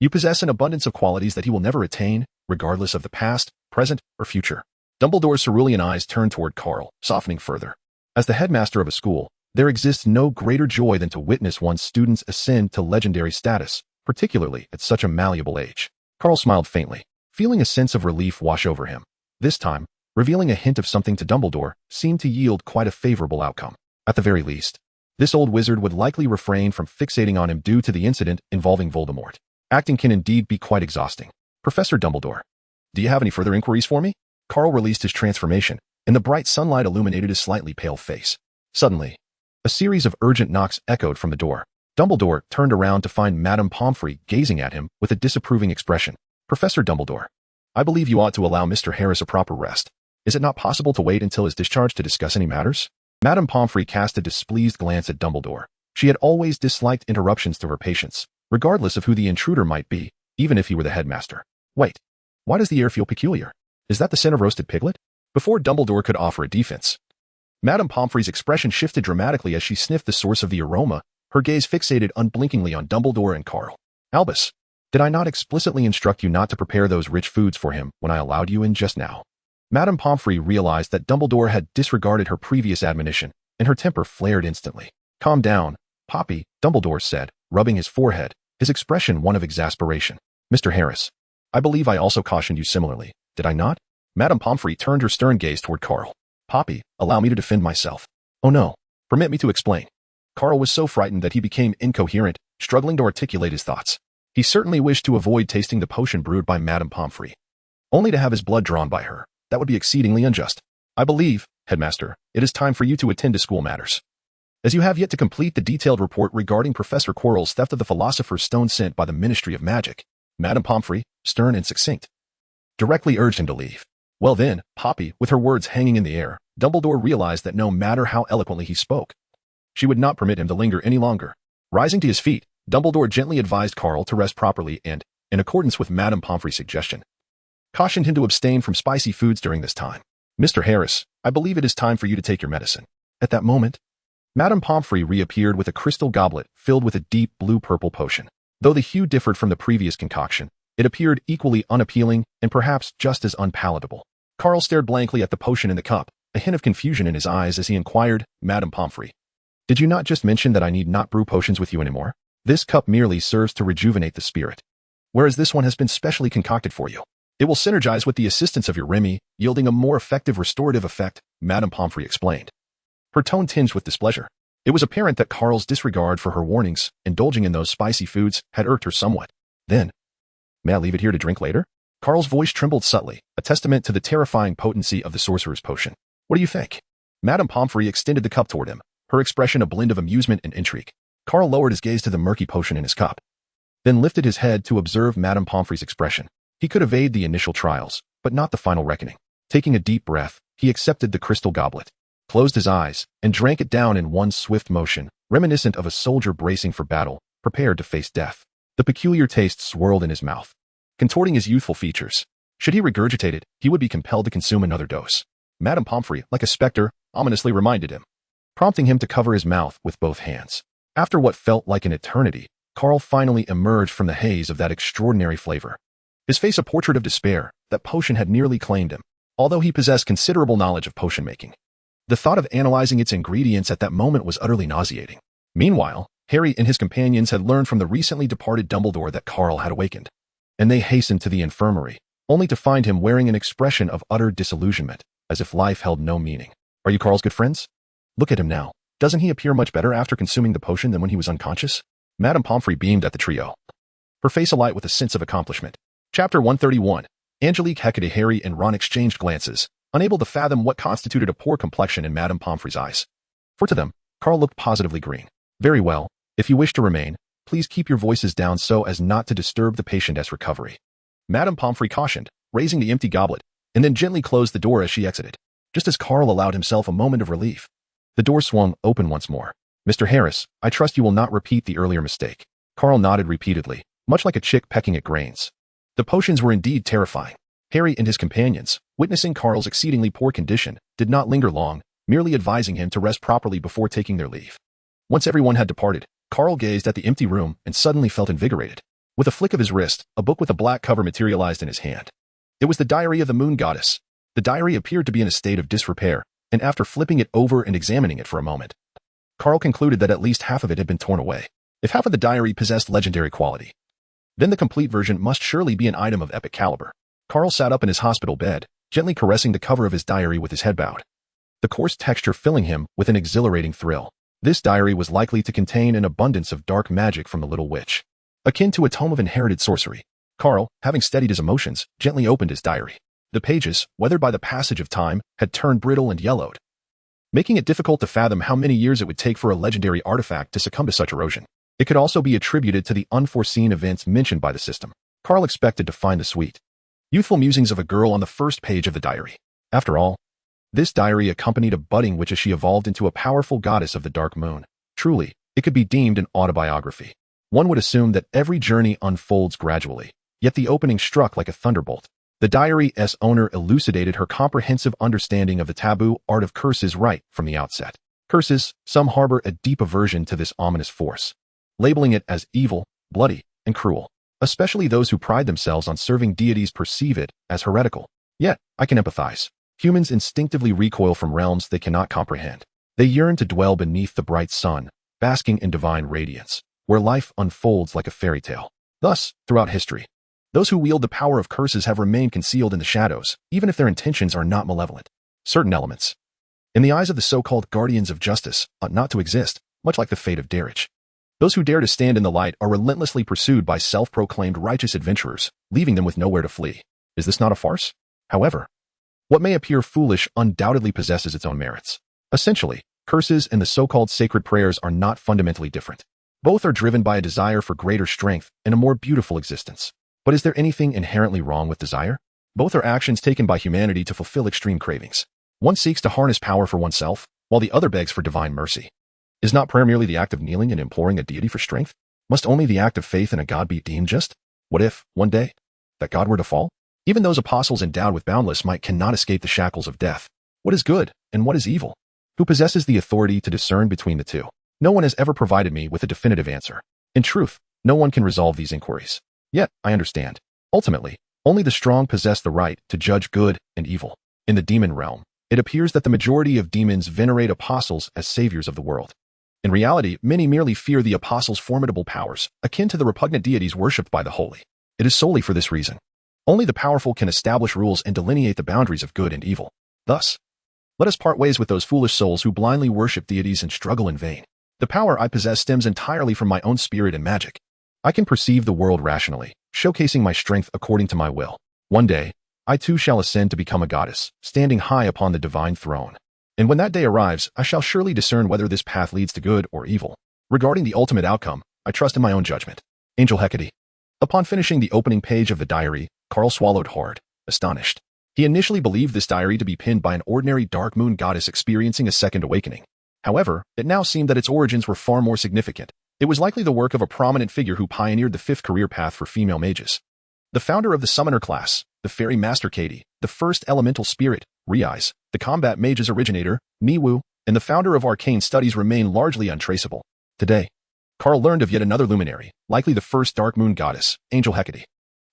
You possess an abundance of qualities that he will never attain, regardless of the past, present, or future." Dumbledore's cerulean eyes turned toward Carl, softening further. As the headmaster of a school, there exists no greater joy than to witness one's students ascend to legendary status, particularly at such a malleable age. Carl smiled faintly, feeling a sense of relief wash over him. This time, revealing a hint of something to Dumbledore seemed to yield quite a favorable outcome. At the very least, this old wizard would likely refrain from fixating on him due to the incident involving Voldemort. Acting can indeed be quite exhausting. "Professor Dumbledore, do you have any further inquiries for me?" Carl released his transformation, and the bright sunlight illuminated his slightly pale face. Suddenly, a series of urgent knocks echoed from the door. Dumbledore turned around to find Madame Pomfrey gazing at him with a disapproving expression. "Professor Dumbledore, I believe you ought to allow Mr. Harris a proper rest. Is it not possible to wait until his discharge to discuss any matters?" Madame Pomfrey cast a displeased glance at Dumbledore. She had always disliked interruptions to her patients, regardless of who the intruder might be, even if he were the headmaster. "Wait. Why does the air feel peculiar?" Is that the scent of roasted piglet? Before Dumbledore could offer a defense, Madame Pomfrey's expression shifted dramatically as she sniffed the source of the aroma, her gaze fixated unblinkingly on Dumbledore and Carl. Albus, did I not explicitly instruct you not to prepare those rich foods for him when I allowed you in just now? Madame Pomfrey realized that Dumbledore had disregarded her previous admonition, and her temper flared instantly. Calm down, Poppy, Dumbledore said, rubbing his forehead, his expression one of exasperation. Mr. Harris, I believe I also cautioned you similarly, did I not? Madame Pomfrey turned her stern gaze toward Carl. Poppy, allow me to defend myself. Oh no, permit me to explain. Carl was so frightened that he became incoherent, struggling to articulate his thoughts. He certainly wished to avoid tasting the potion brewed by Madame Pomfrey, only to have his blood drawn by her. That would be exceedingly unjust. I believe, Headmaster, it is time for you to attend to school matters, as you have yet to complete the detailed report regarding Professor Quirrell's theft of the Philosopher's Stone sent by the Ministry of Magic. Madame Pomfrey, stern and succinct, directly urged him to leave. Well then, Poppy, with her words hanging in the air, Dumbledore realized that no matter how eloquently he spoke, she would not permit him to linger any longer. Rising to his feet, Dumbledore gently advised Carl to rest properly and, in accordance with Madame Pomfrey's suggestion, cautioned him to abstain from spicy foods during this time. Mr. Harris, I believe it is time for you to take your medicine. At that moment, Madame Pomfrey reappeared with a crystal goblet filled with a deep blue-purple potion. Though the hue differed from the previous concoction, it appeared equally unappealing and perhaps just as unpalatable. Carl stared blankly at the potion in the cup, a hint of confusion in his eyes as he inquired, Madame Pomfrey, did you not just mention that I need not brew potions with you anymore? This cup merely serves to rejuvenate the spirit, whereas this one has been specially concocted for you. It will synergize with the assistance of your Remy, yielding a more effective restorative effect, Madame Pomfrey explained, her tone tinged with displeasure. It was apparent that Carl's disregard for her warnings, indulging in those spicy foods, had irked her somewhat. Then, may I leave it here to drink later? Carl's voice trembled subtly, a testament to the terrifying potency of the sorcerer's potion. What do you think? Madame Pomfrey extended the cup toward him, her expression a blend of amusement and intrigue. Carl lowered his gaze to the murky potion in his cup, then lifted his head to observe Madame Pomfrey's expression. He could evade the initial trials, but not the final reckoning. Taking a deep breath, he accepted the crystal goblet, closed his eyes, and drank it down in one swift motion, reminiscent of a soldier bracing for battle, prepared to face death. The peculiar taste swirled in his mouth, contorting his youthful features. Should he regurgitate it, he would be compelled to consume another dose. Madame Pomfrey, like a specter, ominously reminded him, prompting him to cover his mouth with both hands. After what felt like an eternity, Carl finally emerged from the haze of that extraordinary flavor. His face a portrait of despair. That potion had nearly claimed him, although he possessed considerable knowledge of potion making. The thought of analyzing its ingredients at that moment was utterly nauseating. Meanwhile, Harry and his companions had learned from the recently departed Dumbledore that Carl had awakened, and they hastened to the infirmary, only to find him wearing an expression of utter disillusionment, as if life held no meaning. Are you Carl's good friends? Look at him now. Doesn't he appear much better after consuming the potion than when he was unconscious? Madame Pomfrey beamed at the trio, her face alight with a sense of accomplishment. Chapter 131. Angelique, Hecate, Harry, and Ron exchanged glances, unable to fathom what constituted a poor complexion in Madame Pomfrey's eyes. For to them, Carl looked positively green. Very well, if you wish to remain, please keep your voices down so as not to disturb the patient's recovery, Madame Pomfrey cautioned, raising the empty goblet, and then gently closed the door as she exited. Just as Carl allowed himself a moment of relief, the door swung open once more. Mr. Harris, I trust you will not repeat the earlier mistake. Carl nodded repeatedly, much like a chick pecking at grains. The potions were indeed terrifying. Harry and his companions, witnessing Carl's exceedingly poor condition, did not linger long, merely advising him to rest properly before taking their leave. Once everyone had departed, Carl gazed at the empty room and suddenly felt invigorated. With a flick of his wrist, a book with a black cover materialized in his hand. It was the Diary of the Moon Goddess. The diary appeared to be in a state of disrepair, and after flipping it over and examining it for a moment, Carl concluded that at least half of it had been torn away. If half of the diary possessed legendary quality, then the complete version must surely be an item of epic caliber. Carl sat up in his hospital bed, gently caressing the cover of his diary with his head bowed, the coarse texture filling him with an exhilarating thrill. This diary was likely to contain an abundance of dark magic from the Little Witch, akin to a tome of inherited sorcery. Carl, having steadied his emotions, gently opened his diary. The pages, weathered by the passage of time, had turned brittle and yellowed, making it difficult to fathom how many years it would take for a legendary artifact to succumb to such erosion. It could also be attributed to the unforeseen events mentioned by the system. Carl expected to find the sweet, youthful musings of a girl on the first page of the diary. After all, this diary accompanied a budding witch as she evolved into a powerful goddess of the dark moon. Truly, it could be deemed an autobiography. One would assume that every journey unfolds gradually, yet the opening struck like a thunderbolt. The diary's owner elucidated her comprehensive understanding of the taboo art of curses right from the outset. Curses, some harbor a deep aversion to this ominous force, labeling it as evil, bloody, and cruel. Especially those who pride themselves on serving deities perceive it as heretical. Yet, I can empathize. Humans instinctively recoil from realms they cannot comprehend. They yearn to dwell beneath the bright sun, basking in divine radiance, where life unfolds like a fairy tale. Thus, throughout history, those who wield the power of curses have remained concealed in the shadows, even if their intentions are not malevolent. Certain elements, in the eyes of the so-called guardians of justice, ought not to exist, much like the fate of Darich. Those who dare to stand in the light are relentlessly pursued by self-proclaimed righteous adventurers, leaving them with nowhere to flee. Is this not a farce? However, what may appear foolish undoubtedly possesses its own merits. Essentially, curses and the so-called sacred prayers are not fundamentally different. Both are driven by a desire for greater strength and a more beautiful existence. But is there anything inherently wrong with desire? Both are actions taken by humanity to fulfill extreme cravings. One seeks to harness power for oneself, while the other begs for divine mercy. Is not prayer merely the act of kneeling and imploring a deity for strength? Must only the act of faith in a God be deemed just? What if, one day, that God were to fall? Even those apostles endowed with boundless might cannot escape the shackles of death. What is good, and what is evil? Who possesses the authority to discern between the two? No one has ever provided me with a definitive answer. In truth, no one can resolve these inquiries. Yet, I understand. Ultimately, only the strong possess the right to judge good and evil. In the demon realm, it appears that the majority of demons venerate apostles as saviors of the world. In reality, many merely fear the apostles' formidable powers, akin to the repugnant deities worshipped by the holy. It is solely for this reason. Only the powerful can establish rules and delineate the boundaries of good and evil. Thus, let us part ways with those foolish souls who blindly worship deities and struggle in vain. The power I possess stems entirely from my own spirit and magic. I can perceive the world rationally, showcasing my strength according to my will. One day, I too shall ascend to become a goddess, standing high upon the divine throne. And when that day arrives, I shall surely discern whether this path leads to good or evil. Regarding the ultimate outcome, I trust in my own judgment. Angel Hecate. Upon finishing the opening page of the diary, Carl swallowed hard, astonished. He initially believed this diary to be penned by an ordinary dark moon goddess experiencing a second awakening. However, it now seemed that its origins were far more significant. It was likely the work of a prominent figure who pioneered the fifth career path for female mages. The founder of the summoner class, the fairy master Katie, the first elemental spirit, Reise, the combat mage's originator, Niwu, and the founder of arcane studies remain largely untraceable. Today, Carl learned of yet another luminary, likely the first dark moon goddess, Angel Hecate.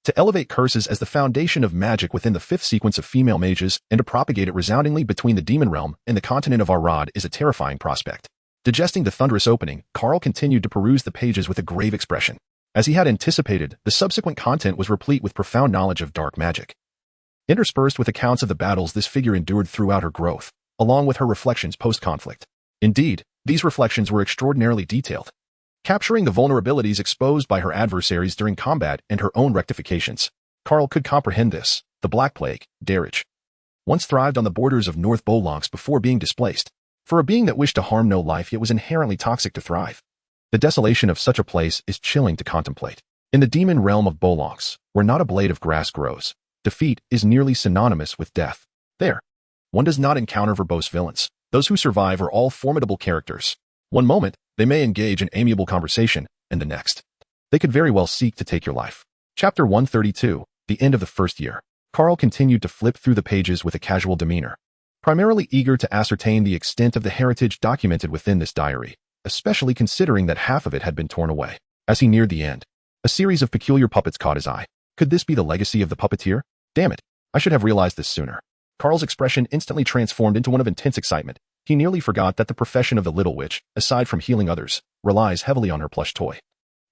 To elevate curses as the foundation of magic within the fifth sequence of female mages and to propagate it resoundingly between the demon realm and the continent of Arad is a terrifying prospect. Digesting the thunderous opening, Carl continued to peruse the pages with a grave expression. As he had anticipated, the subsequent content was replete with profound knowledge of dark magic. Interspersed with accounts of the battles this figure endured throughout her growth, along with her reflections post-conflict. Indeed, these reflections were extraordinarily detailed, capturing the vulnerabilities exposed by her adversaries during combat and her own rectifications. Carl could comprehend this. The Black Plague, Darich, once thrived on the borders of North Bolanx before being displaced. For a being that wished to harm no life yet was inherently toxic to thrive. The desolation of such a place is chilling to contemplate. In the demon realm of Bolanx, where not a blade of grass grows, defeat is nearly synonymous with death. There, one does not encounter verbose villains. Those who survive are all formidable characters. One moment, they may engage in amiable conversation, and the next, they could very well seek to take your life. Chapter 132, the end of the first year. Carl continued to flip through the pages with a casual demeanor, primarily eager to ascertain the extent of the heritage documented within this diary, especially considering that half of it had been torn away. As he neared the end, a series of peculiar puppets caught his eye. Could this be the legacy of the puppeteer? Damn it, I should have realized this sooner. Carl's expression instantly transformed into one of intense excitement. He nearly forgot that the profession of the Little Witch, aside from healing others, relies heavily on her plush toy,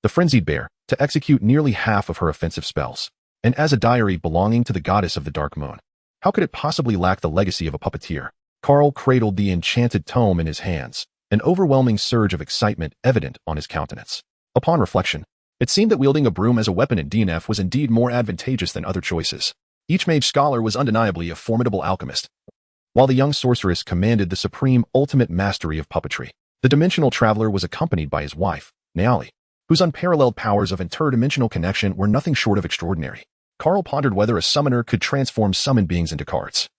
the Frenzied Bear, to execute nearly half of her offensive spells. And as a diary belonging to the goddess of the Dark Moon, how could it possibly lack the legacy of a puppeteer? Carl cradled the enchanted tome in his hands, an overwhelming surge of excitement evident on his countenance. Upon reflection, it seemed that wielding a broom as a weapon in DNF was indeed more advantageous than other choices. Each mage scholar was undeniably a formidable alchemist, while the young sorceress commanded the supreme ultimate mastery of puppetry. The dimensional traveler was accompanied by his wife, Naali, whose unparalleled powers of interdimensional connection were nothing short of extraordinary. Carl pondered whether a summoner could transform summoned beings into cards.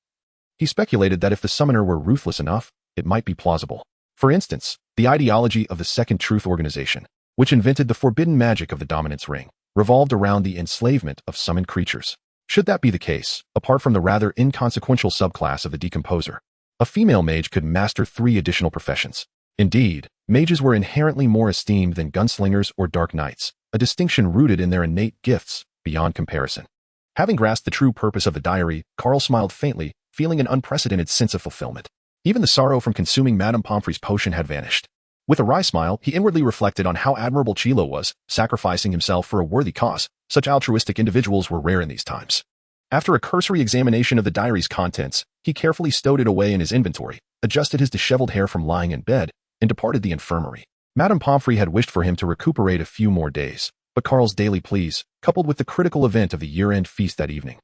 He speculated that if the summoner were ruthless enough, it might be plausible. For instance, the ideology of the Second Truth organization, which invented the forbidden magic of the Dominance Ring, revolved around the enslavement of summoned creatures. Should that be the case, apart from the rather inconsequential subclass of the decomposer, a female mage could master 3 additional professions. Indeed, mages were inherently more esteemed than gunslingers or dark knights, a distinction rooted in their innate gifts, beyond comparison. Having grasped the true purpose of the diary, Carl smiled faintly, feeling an unprecedented sense of fulfillment. Even the sorrow from consuming Madame Pomfrey's potion had vanished. With a wry smile, he inwardly reflected on how admirable Chilo was, sacrificing himself for a worthy cause. Such altruistic individuals were rare in these times. After a cursory examination of the diary's contents, he carefully stowed it away in his inventory, adjusted his disheveled hair from lying in bed, and departed the infirmary. Madame Pomfrey had wished for him to recuperate a few more days, but Carl's daily pleas, coupled with the critical event of the year-end feast that evening,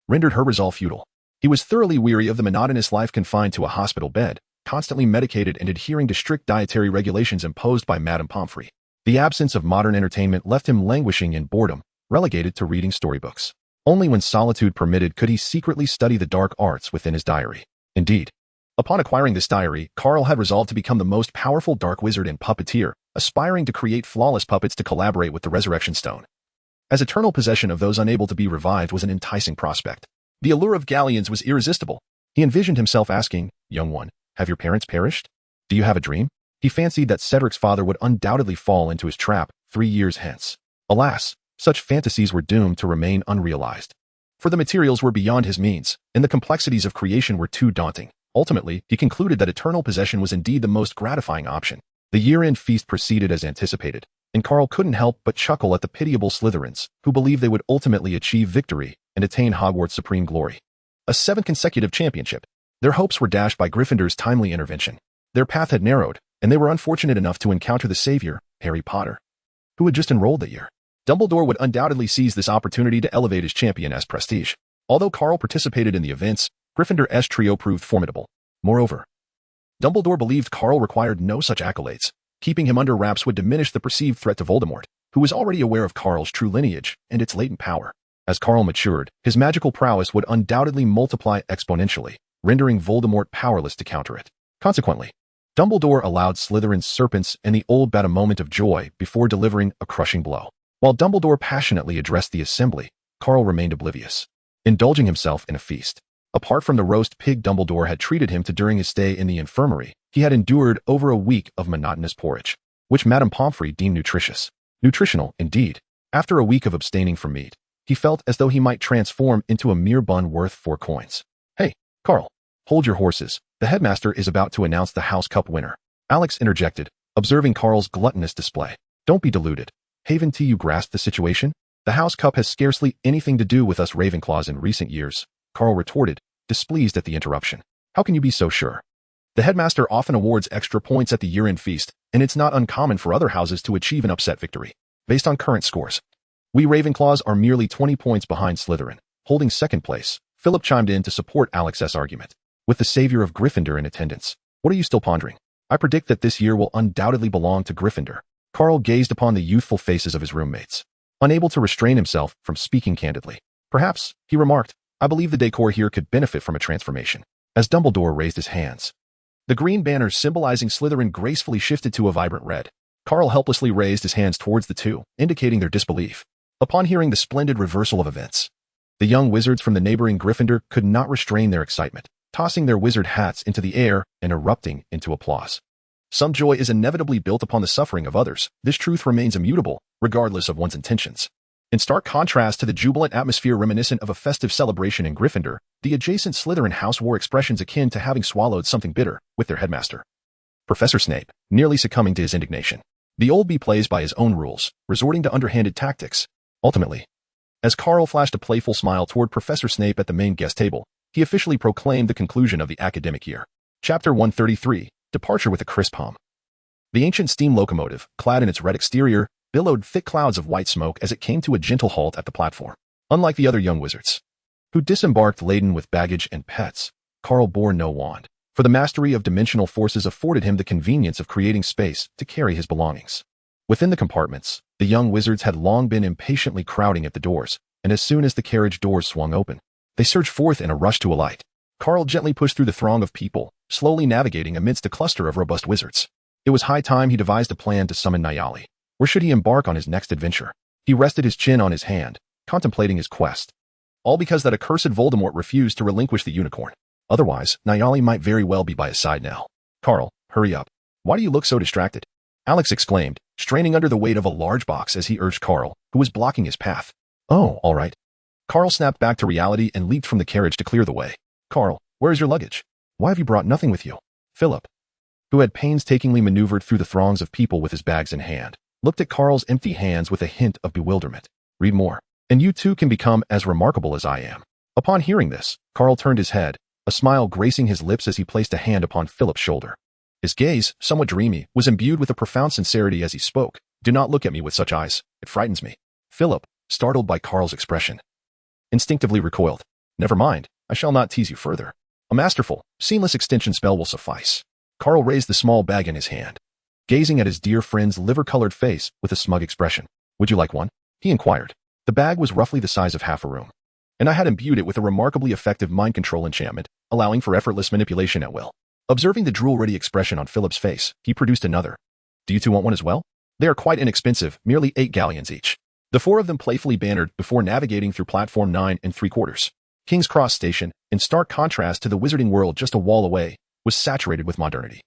rendered her resolve futile. He was thoroughly weary of the monotonous life confined to a hospital bed, constantly medicated and adhering to strict dietary regulations imposed by Madame Pomfrey. The absence of modern entertainment left him languishing in boredom, relegated to reading storybooks. Only when solitude permitted could he secretly study the dark arts within his diary. Indeed, upon acquiring this diary, Carl had resolved to become the most powerful dark wizard and puppeteer, aspiring to create flawless puppets to collaborate with the Resurrection Stone. As eternal possession of those unable to be revived was an enticing prospect. The allure of galleons was irresistible. He envisioned himself asking, "Young one, have your parents perished? Do you have a dream?" He fancied that Cedric's father would undoubtedly fall into his trap 3 years hence. Alas, such fantasies were doomed to remain unrealized. For the materials were beyond his means, and the complexities of creation were too daunting. Ultimately, he concluded that eternal possession was indeed the most gratifying option. The year-end feast proceeded as anticipated, and Carl couldn't help but chuckle at the pitiable Slytherins, who believed they would ultimately achieve victory and attain Hogwarts' supreme glory. A 7th consecutive championship. Their hopes were dashed by Gryffindor's timely intervention. Their path had narrowed, and they were unfortunate enough to encounter the savior, Harry Potter, who had just enrolled that year. Dumbledore would undoubtedly seize this opportunity to elevate his champion's prestige. Although Carl participated in the events, Gryffindor's trio proved formidable. Moreover, Dumbledore believed Carl required no such accolades. Keeping him under wraps would diminish the perceived threat to Voldemort, who was already aware of Carl's true lineage and its latent power. As Carl matured, his magical prowess would undoubtedly multiply exponentially, rendering Voldemort powerless to counter it. Consequently, Dumbledore allowed Slytherin's serpents and the old bat a moment of joy before delivering a crushing blow. While Dumbledore passionately addressed the assembly, Carl remained oblivious, indulging himself in a feast. Apart from the roast pig Dumbledore had treated him to during his stay in the infirmary, he had endured over a week of monotonous porridge, which Madame Pomfrey deemed nutritious. Nutritional, indeed. After a week of abstaining from meat, he felt as though he might transform into a mere bun worth 4 coins. "Hey, Carl, hold your horses. The headmaster is about to announce the House Cup winner," Alex interjected, observing Carl's gluttonous display. "Don't be deluded. Haven't you grasped the situation? The House Cup has scarcely anything to do with us Ravenclaws in recent years," Carl retorted, displeased at the interruption. "How can you be so sure? The headmaster often awards extra points at the year-end feast, and it's not uncommon for other houses to achieve an upset victory. Based on current scores, we Ravenclaws are merely 20 points behind Slytherin, holding second place." Philip chimed in to support Alex's argument. "With the savior of Gryffindor in attendance, what are you still pondering? I predict that this year will undoubtedly belong to Gryffindor." Carl gazed upon the youthful faces of his roommates, unable to restrain himself from speaking candidly. "Perhaps," he remarked, "I believe the decor here could benefit from a transformation." As Dumbledore raised his hands, the green banners symbolizing Slytherin gracefully shifted to a vibrant red. Carl helplessly raised his hands towards the two, indicating their disbelief. Upon hearing the splendid reversal of events, the young wizards from the neighboring Gryffindor could not restrain their excitement, tossing their wizard hats into the air and erupting into applause. Some joy is inevitably built upon the suffering of others. This truth remains immutable, regardless of one's intentions. In stark contrast to the jubilant atmosphere reminiscent of a festive celebration in Gryffindor, the adjacent Slytherin house wore expressions akin to having swallowed something bitter, with their headmaster, Professor Snape, nearly succumbing to his indignation. The old bee plays by his own rules, resorting to underhanded tactics. Ultimately, as Carl flashed a playful smile toward Professor Snape at the main guest table, he officially proclaimed the conclusion of the academic year. Chapter 133, Departure with a Crisp Hum. The ancient steam locomotive, clad in its red exterior, billowed thick clouds of white smoke as it came to a gentle halt at the platform. Unlike the other young wizards, who disembarked laden with baggage and pets, Carl bore no wand, for the mastery of dimensional forces afforded him the convenience of creating space to carry his belongings. Within the compartments, the young wizards had long been impatiently crowding at the doors, and as soon as the carriage doors swung open, they surged forth in a rush to alight. Carl gently pushed through the throng of people, slowly navigating amidst a cluster of robust wizards. It was high time he devised a plan to summon Nayali. Where should he embark on his next adventure? He rested his chin on his hand, contemplating his quest. All because that accursed Voldemort refused to relinquish the unicorn. Otherwise, Nayali might very well be by his side now. Carl, hurry up. Why do you look so distracted? Alex exclaimed, straining under the weight of a large box as he urged Carl, who was blocking his path. Oh, all right. Carl snapped back to reality and leaped from the carriage to clear the way. Carl, where is your luggage? Why have you brought nothing with you? Philip, who had painstakingly maneuvered through the throngs of people with his bags in hand, looked at Carl's empty hands with a hint of bewilderment. Read more, and you too can become as remarkable as I am. Upon hearing this, Carl turned his head, a smile gracing his lips as he placed a hand upon Philip's shoulder. His gaze, somewhat dreamy, was imbued with a profound sincerity as he spoke. Do not look at me with such eyes. It frightens me. Philip, startled by Carl's expression, instinctively recoiled. Never mind, I shall not tease you further. A masterful, seamless extension spell will suffice. Carl raised the small bag in his hand, gazing at his dear friend's liver-colored face with a smug expression. Would you like one? He inquired. The bag was roughly the size of half a room, and I had imbued it with a remarkably effective mind control enchantment, allowing for effortless manipulation at will. Observing the drool-ready expression on Philip's face, he produced another. Do you two want one as well? They are quite inexpensive, merely 8 galleons each. The 4 of them playfully bantered before navigating through platform 9 3/4. King's Cross Station, in stark contrast to the wizarding world just a wall away, was saturated with modernity.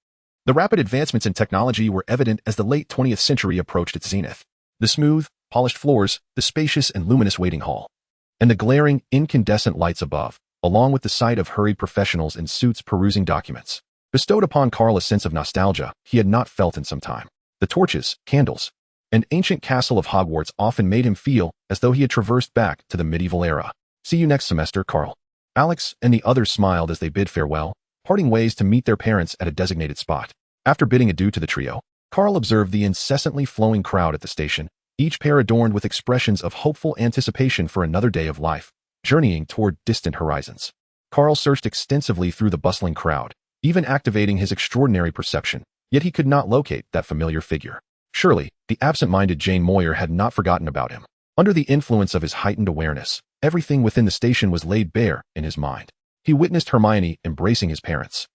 The rapid advancements in technology were evident as the late 20th century approached its zenith. The smooth, polished floors, the spacious and luminous waiting hall, and the glaring, incandescent lights above, along with the sight of hurried professionals in suits perusing documents, bestowed upon Carl a sense of nostalgia he had not felt in some time. The torches, candles, and ancient castle of Hogwarts often made him feel as though he had traversed back to the medieval era. See you next semester, Carl. Alex and the others smiled as they bid farewell, parting ways to meet their parents at a designated spot. After bidding adieu to the trio, Carl observed the incessantly flowing crowd at the station, each pair adorned with expressions of hopeful anticipation for another day of life, journeying toward distant horizons. Carl searched extensively through the bustling crowd, even activating his extraordinary perception, yet he could not locate that familiar figure. Surely, the absent-minded Jane Moyer had not forgotten about him. Under the influence of his heightened awareness, everything within the station was laid bare in his mind. He witnessed Hermione embracing his parents.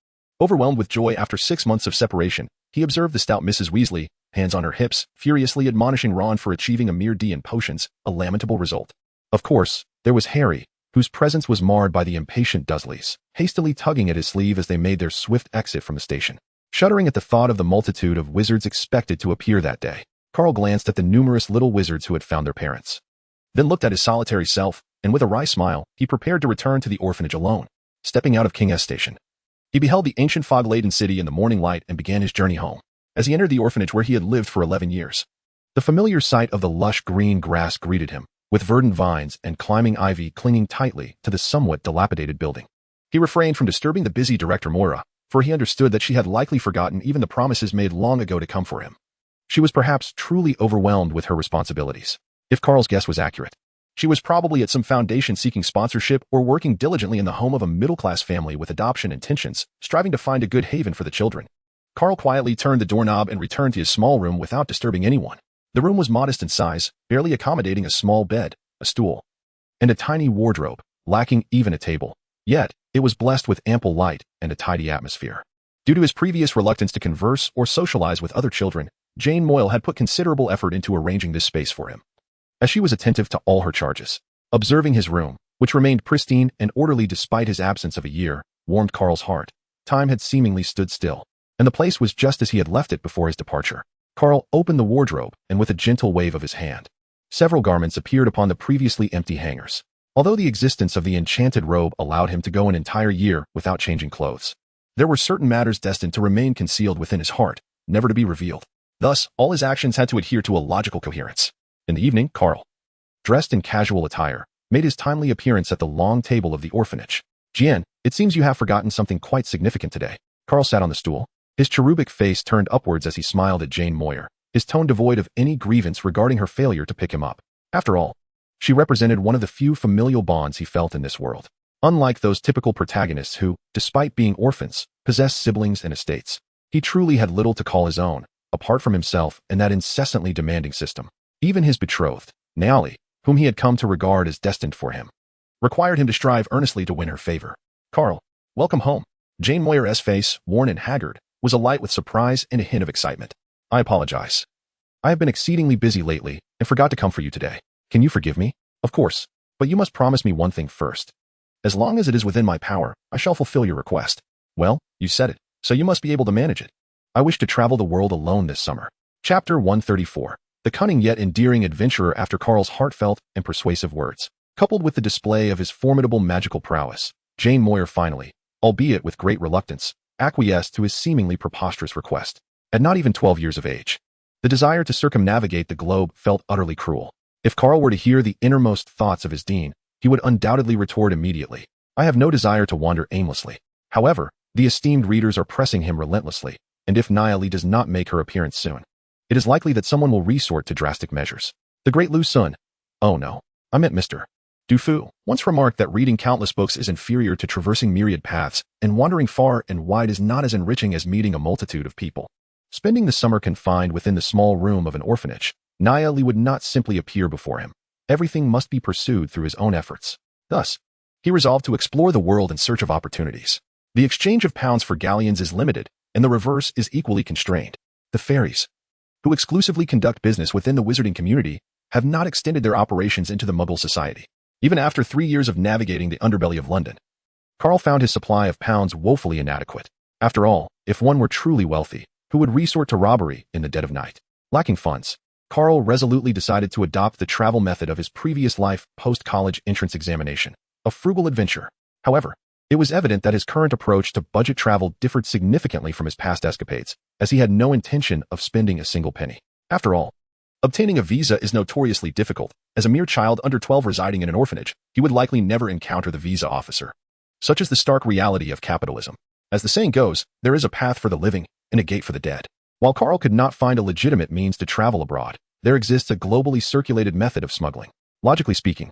Overwhelmed with joy after 6 months of separation, he observed the stout Mrs. Weasley, hands on her hips, furiously admonishing Ron for achieving a mere D in potions, a lamentable result. Of course, there was Harry, whose presence was marred by the impatient Dursleys, hastily tugging at his sleeve as they made their swift exit from the station. Shuddering at the thought of the multitude of wizards expected to appear that day, Carl glanced at the numerous little wizards who had found their parents, then looked at his solitary self, and with a wry smile, he prepared to return to the orphanage alone. Stepping out of King S Station, he beheld the ancient fog-laden city in the morning light and began his journey home. As he entered the orphanage where he had lived for 11 years, the familiar sight of the lush green grass greeted him, with verdant vines and climbing ivy clinging tightly to the somewhat dilapidated building. He refrained from disturbing the busy Director Moira, for he understood that she had likely forgotten even the promises made long ago to come for him. She was perhaps truly overwhelmed with her responsibilities. If Carl's guess was accurate, she was probably at some foundation seeking sponsorship or working diligently in the home of a middle-class family with adoption intentions, striving to find a good haven for the children. Carl quietly turned the doorknob and returned to his small room without disturbing anyone. The room was modest in size, barely accommodating a small bed, a stool, and a tiny wardrobe, lacking even a table. Yet, it was blessed with ample light and a tidy atmosphere. Due to his previous reluctance to converse or socialize with other children, Jane Moyle had put considerable effort into arranging this space for him. As she was attentive to all her charges, observing his room, which remained pristine and orderly despite his absence of a year, warmed Carl's heart. Time had seemingly stood still, and the place was just as he had left it before his departure. Carl opened the wardrobe, and with a gentle wave of his hand, several garments appeared upon the previously empty hangers. Although the existence of the enchanted robe allowed him to go an entire year without changing clothes, there were certain matters destined to remain concealed within his heart, never to be revealed. Thus, all his actions had to adhere to a logical coherence. In the evening, Carl, dressed in casual attire, made his timely appearance at the long table of the orphanage. Jean, it seems you have forgotten something quite significant today. Carl sat on the stool, his cherubic face turned upwards as he smiled at Jane Moyer, his tone devoid of any grievance regarding her failure to pick him up. After all, she represented one of the few familial bonds he felt in this world. Unlike those typical protagonists who, despite being orphans, possessed siblings and estates, he truly had little to call his own, apart from himself and that incessantly demanding system. Even his betrothed, Nayali, whom he had come to regard as destined for him, required him to strive earnestly to win her favor. Carl, welcome home. Jane Moyer's face, worn and haggard, was alight with surprise and a hint of excitement. I apologize. I have been exceedingly busy lately and forgot to come for you today. Can you forgive me? Of course. But you must promise me one thing first. As long as it is within my power, I shall fulfill your request. Well, you said it, so you must be able to manage it. I wish to travel the world alone this summer. Chapter 134. The cunning yet endearing adventurer. After Carl's heartfelt and persuasive words, coupled with the display of his formidable magical prowess, Jane Moyer finally, albeit with great reluctance, acquiesced to his seemingly preposterous request. At not even 12 years of age, the desire to circumnavigate the globe felt utterly cruel. If Carl were to hear the innermost thoughts of his dean, he would undoubtedly retort immediately, I have no desire to wander aimlessly. However, the esteemed readers are pressing him relentlessly, and if Nayeli does not make her appearance soon, it is likely that someone will resort to drastic measures. The great Lu Sun. Oh no, I meant Mr. Dufu once remarked that reading countless books is inferior to traversing myriad paths, and wandering far and wide is not as enriching as meeting a multitude of people. Spending the summer confined within the small room of an orphanage, Nayeli would not simply appear before him. Everything must be pursued through his own efforts. Thus, he resolved to explore the world in search of opportunities. The exchange of pounds for galleons is limited, and the reverse is equally constrained. The fairies, who exclusively conduct business within the wizarding community, have not extended their operations into the Muggle society. Even after 3 years of navigating the underbelly of London, Carl found his supply of pounds woefully inadequate. After all, if one were truly wealthy, who would resort to robbery in the dead of night? Lacking funds, Carl resolutely decided to adopt the travel method of his previous life post-college entrance examination, a frugal adventure. However, it was evident that his current approach to budget travel differed significantly from his past escapades, as he had no intention of spending a single penny. After all, obtaining a visa is notoriously difficult. As a mere child under 12 residing in an orphanage, he would likely never encounter the visa officer. Such is the stark reality of capitalism. As the saying goes, there is a path for the living and a gate for the dead. While Carl could not find a legitimate means to travel abroad, there exists a globally circulated method of smuggling. Logically speaking,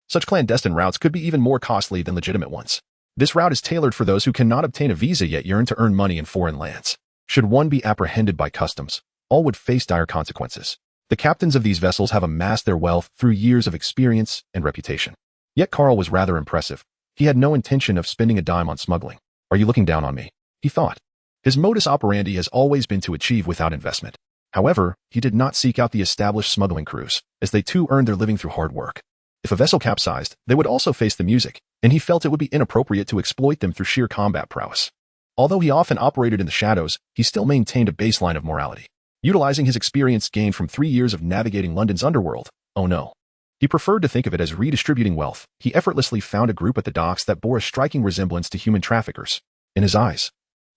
such clandestine routes could be even more costly than legitimate ones. This route is tailored for those who cannot obtain a visa yet yearn to earn money in foreign lands. Should one be apprehended by customs, all would face dire consequences. The captains of these vessels have amassed their wealth through years of experience and reputation. Yet Carl was rather impressive. He had no intention of spending a dime on smuggling. Are you looking down on me? He thought. His modus operandi has always been to achieve without investment. However, he did not seek out the established smuggling crews, as they too earned their living through hard work. If a vessel capsized, they would also face the music, and he felt it would be inappropriate to exploit them through sheer combat prowess. Although he often operated in the shadows, he still maintained a baseline of morality. Utilizing his experience gained from 3 years of navigating London's underworld, oh no, he preferred to think of it as redistributing wealth. He effortlessly found a group at the docks that bore a striking resemblance to human traffickers. In his eyes,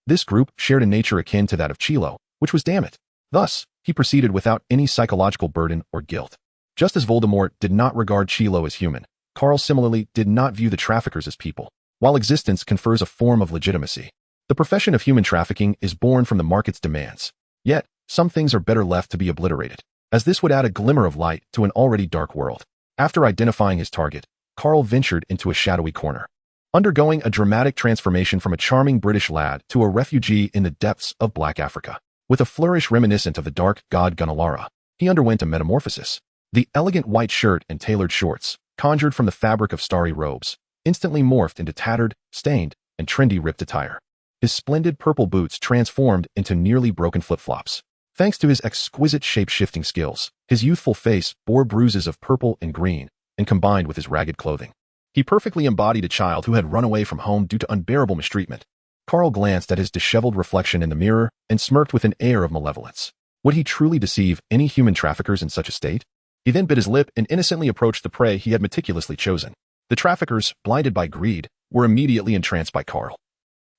this group shared a nature akin to that of Chilo, which was damn it. Thus, he proceeded without any psychological burden or guilt. Just as Voldemort did not regard Chilo as human, Carl similarly did not view the traffickers as people. While existence confers a form of legitimacy, the profession of human trafficking is born from the market's demands. Yet, some things are better left to be obliterated, as this would add a glimmer of light to an already dark world. After identifying his target, Carl ventured into a shadowy corner. Undergoing a dramatic transformation from a charming British lad to a refugee in the depths of Black Africa. With a flourish reminiscent of the dark god Gunalara, he underwent a metamorphosis. The elegant white shirt and tailored shorts, conjured from the fabric of starry robes, instantly morphed into tattered, stained, and trendy ripped attire. His splendid purple boots transformed into nearly broken flip-flops. Thanks to his exquisite shape-shifting skills, his youthful face bore bruises of purple and green, and combined with his ragged clothing, he perfectly embodied a child who had run away from home due to unbearable mistreatment. Carl glanced at his disheveled reflection in the mirror and smirked with an air of malevolence. Would he truly deceive any human traffickers in such a state? He then bit his lip and innocently approached the prey he had meticulously chosen. The traffickers, blinded by greed, were immediately entranced by Carl.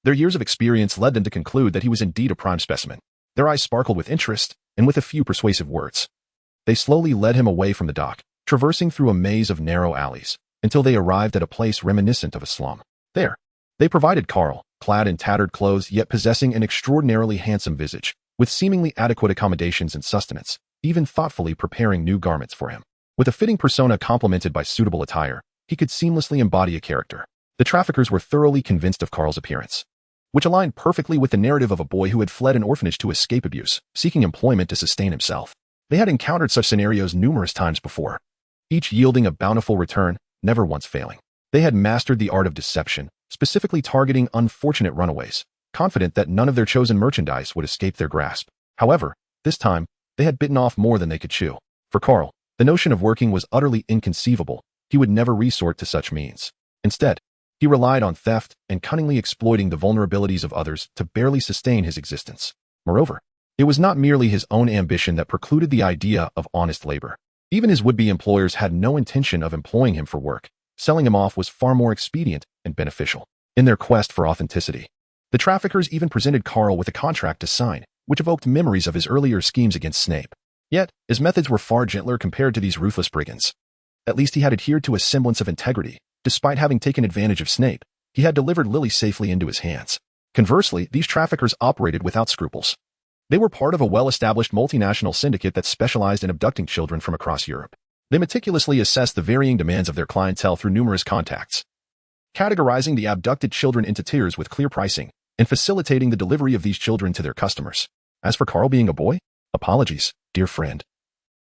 Their years of experience led them to conclude that he was indeed a prime specimen. Their eyes sparkled with interest, and with a few persuasive words, they slowly led him away from the dock, traversing through a maze of narrow alleys, until they arrived at a place reminiscent of a slum. There, they provided Carl, clad in tattered clothes yet possessing an extraordinarily handsome visage, with seemingly adequate accommodations and sustenance, even thoughtfully preparing new garments for him. With a fitting persona complemented by suitable attire, he could seamlessly embody a character. The traffickers were thoroughly convinced of Carl's appearance, which aligned perfectly with the narrative of a boy who had fled an orphanage to escape abuse, seeking employment to sustain himself. They had encountered such scenarios numerous times before, each yielding a bountiful return, never once failing. They had mastered the art of deception, specifically targeting unfortunate runaways, confident that none of their chosen merchandise would escape their grasp. However, this time, they had bitten off more than they could chew. For Carl, the notion of working was utterly inconceivable. he would never resort to such means. Instead, he relied on theft and cunningly exploiting the vulnerabilities of others to barely sustain his existence. Moreover, it was not merely his own ambition that precluded the idea of honest labor. Even his would-be employers had no intention of employing him for work. Selling him off was far more expedient and beneficial. In their quest for authenticity, the traffickers even presented Carl with a contract to sign, which evoked memories of his earlier schemes against Snape. Yet, his methods were far gentler compared to these ruthless brigands. At least he had adhered to a semblance of integrity. Despite having taken advantage of Snape, he had delivered Lily safely into his hands. Conversely, these traffickers operated without scruples. They were part of a well-established multinational syndicate that specialized in abducting children from across Europe. They meticulously assessed the varying demands of their clientele through numerous contacts, categorizing the abducted children into tiers with clear pricing, and facilitating the delivery of these children to their customers. As for Carl being a boy, apologies, dear friend.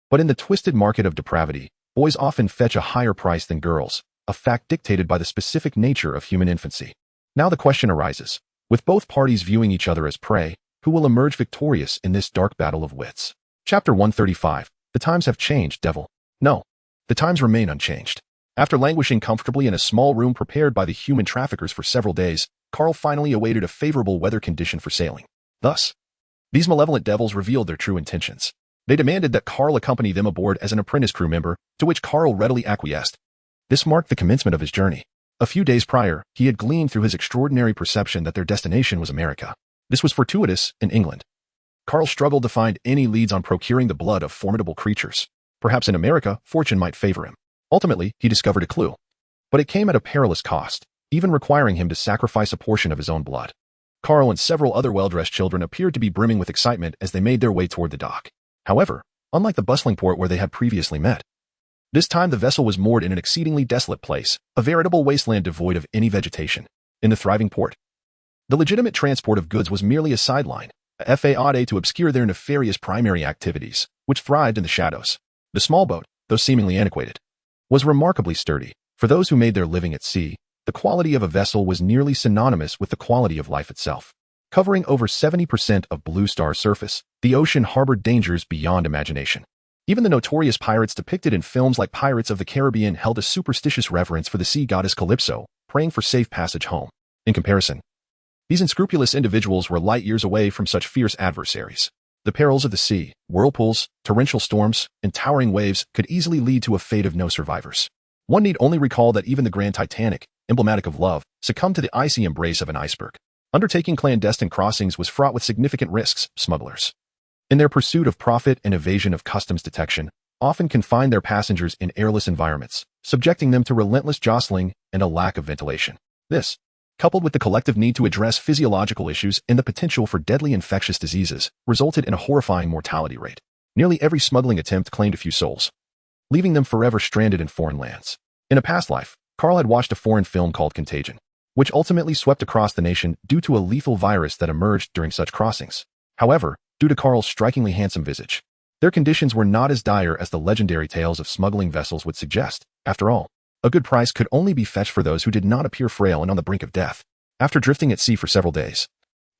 But in the twisted market of depravity, boys often fetch a higher price than girls, a fact dictated by the specific nature of human infancy. Now the question arises, with both parties viewing each other as prey, who will emerge victorious in this dark battle of wits? Chapter 135. The times have changed, devil. No, the times remain unchanged. After languishing comfortably in a small room prepared by the human traffickers for several days, Carl finally awaited a favorable weather condition for sailing. Thus, these malevolent devils revealed their true intentions. They demanded that Carl accompany them aboard as an apprentice crew member, to which Carl readily acquiesced. This marked the commencement of his journey. A few days prior, he had gleaned through his extraordinary perception that their destination was America. This was fortuitous in England. Carl struggled to find any leads on procuring the blood of formidable creatures. Perhaps in America, fortune might favor him. Ultimately, he discovered a clue. But it came at a perilous cost, even requiring him to sacrifice a portion of his own blood. Carl and several other well-dressed children appeared to be brimming with excitement as they made their way toward the dock. However, unlike the bustling port where they had previously met, this time the vessel was moored in an exceedingly desolate place, a veritable wasteland devoid of any vegetation. In the thriving port, the legitimate transport of goods was merely a sideline, a fade to obscure their nefarious primary activities, which thrived in the shadows. The small boat, though seemingly antiquated, was remarkably sturdy. For those who made their living at sea, the quality of a vessel was nearly synonymous with the quality of life itself. Covering over 70% of Blue Star's surface, the ocean harbored dangers beyond imagination. Even the notorious pirates depicted in films like Pirates of the Caribbean held a superstitious reverence for the sea goddess Calypso, praying for safe passage home. In comparison, these unscrupulous individuals were light years away from such fierce adversaries. The perils of the sea, whirlpools, torrential storms, and towering waves could easily lead to a fate of no survivors. One need only recall that even the Grand Titanic, emblematic of love, succumbed to the icy embrace of an iceberg. Undertaking clandestine crossings was fraught with significant risks. Smugglers, in their pursuit of profit and evasion of customs detection, often confined their passengers in airless environments, subjecting them to relentless jostling and a lack of ventilation. This, coupled with the collective need to address physiological issues and the potential for deadly infectious diseases, resulted in a horrifying mortality rate. Nearly every smuggling attempt claimed a few souls, leaving them forever stranded in foreign lands. In a past life, Carl had watched a foreign film called Contagion, which ultimately swept across the nation due to a lethal virus that emerged during such crossings. However, due to Carl's strikingly handsome visage, their conditions were not as dire as the legendary tales of smuggling vessels would suggest. After all, a good price could only be fetched for those who did not appear frail and on the brink of death. After drifting at sea for several days,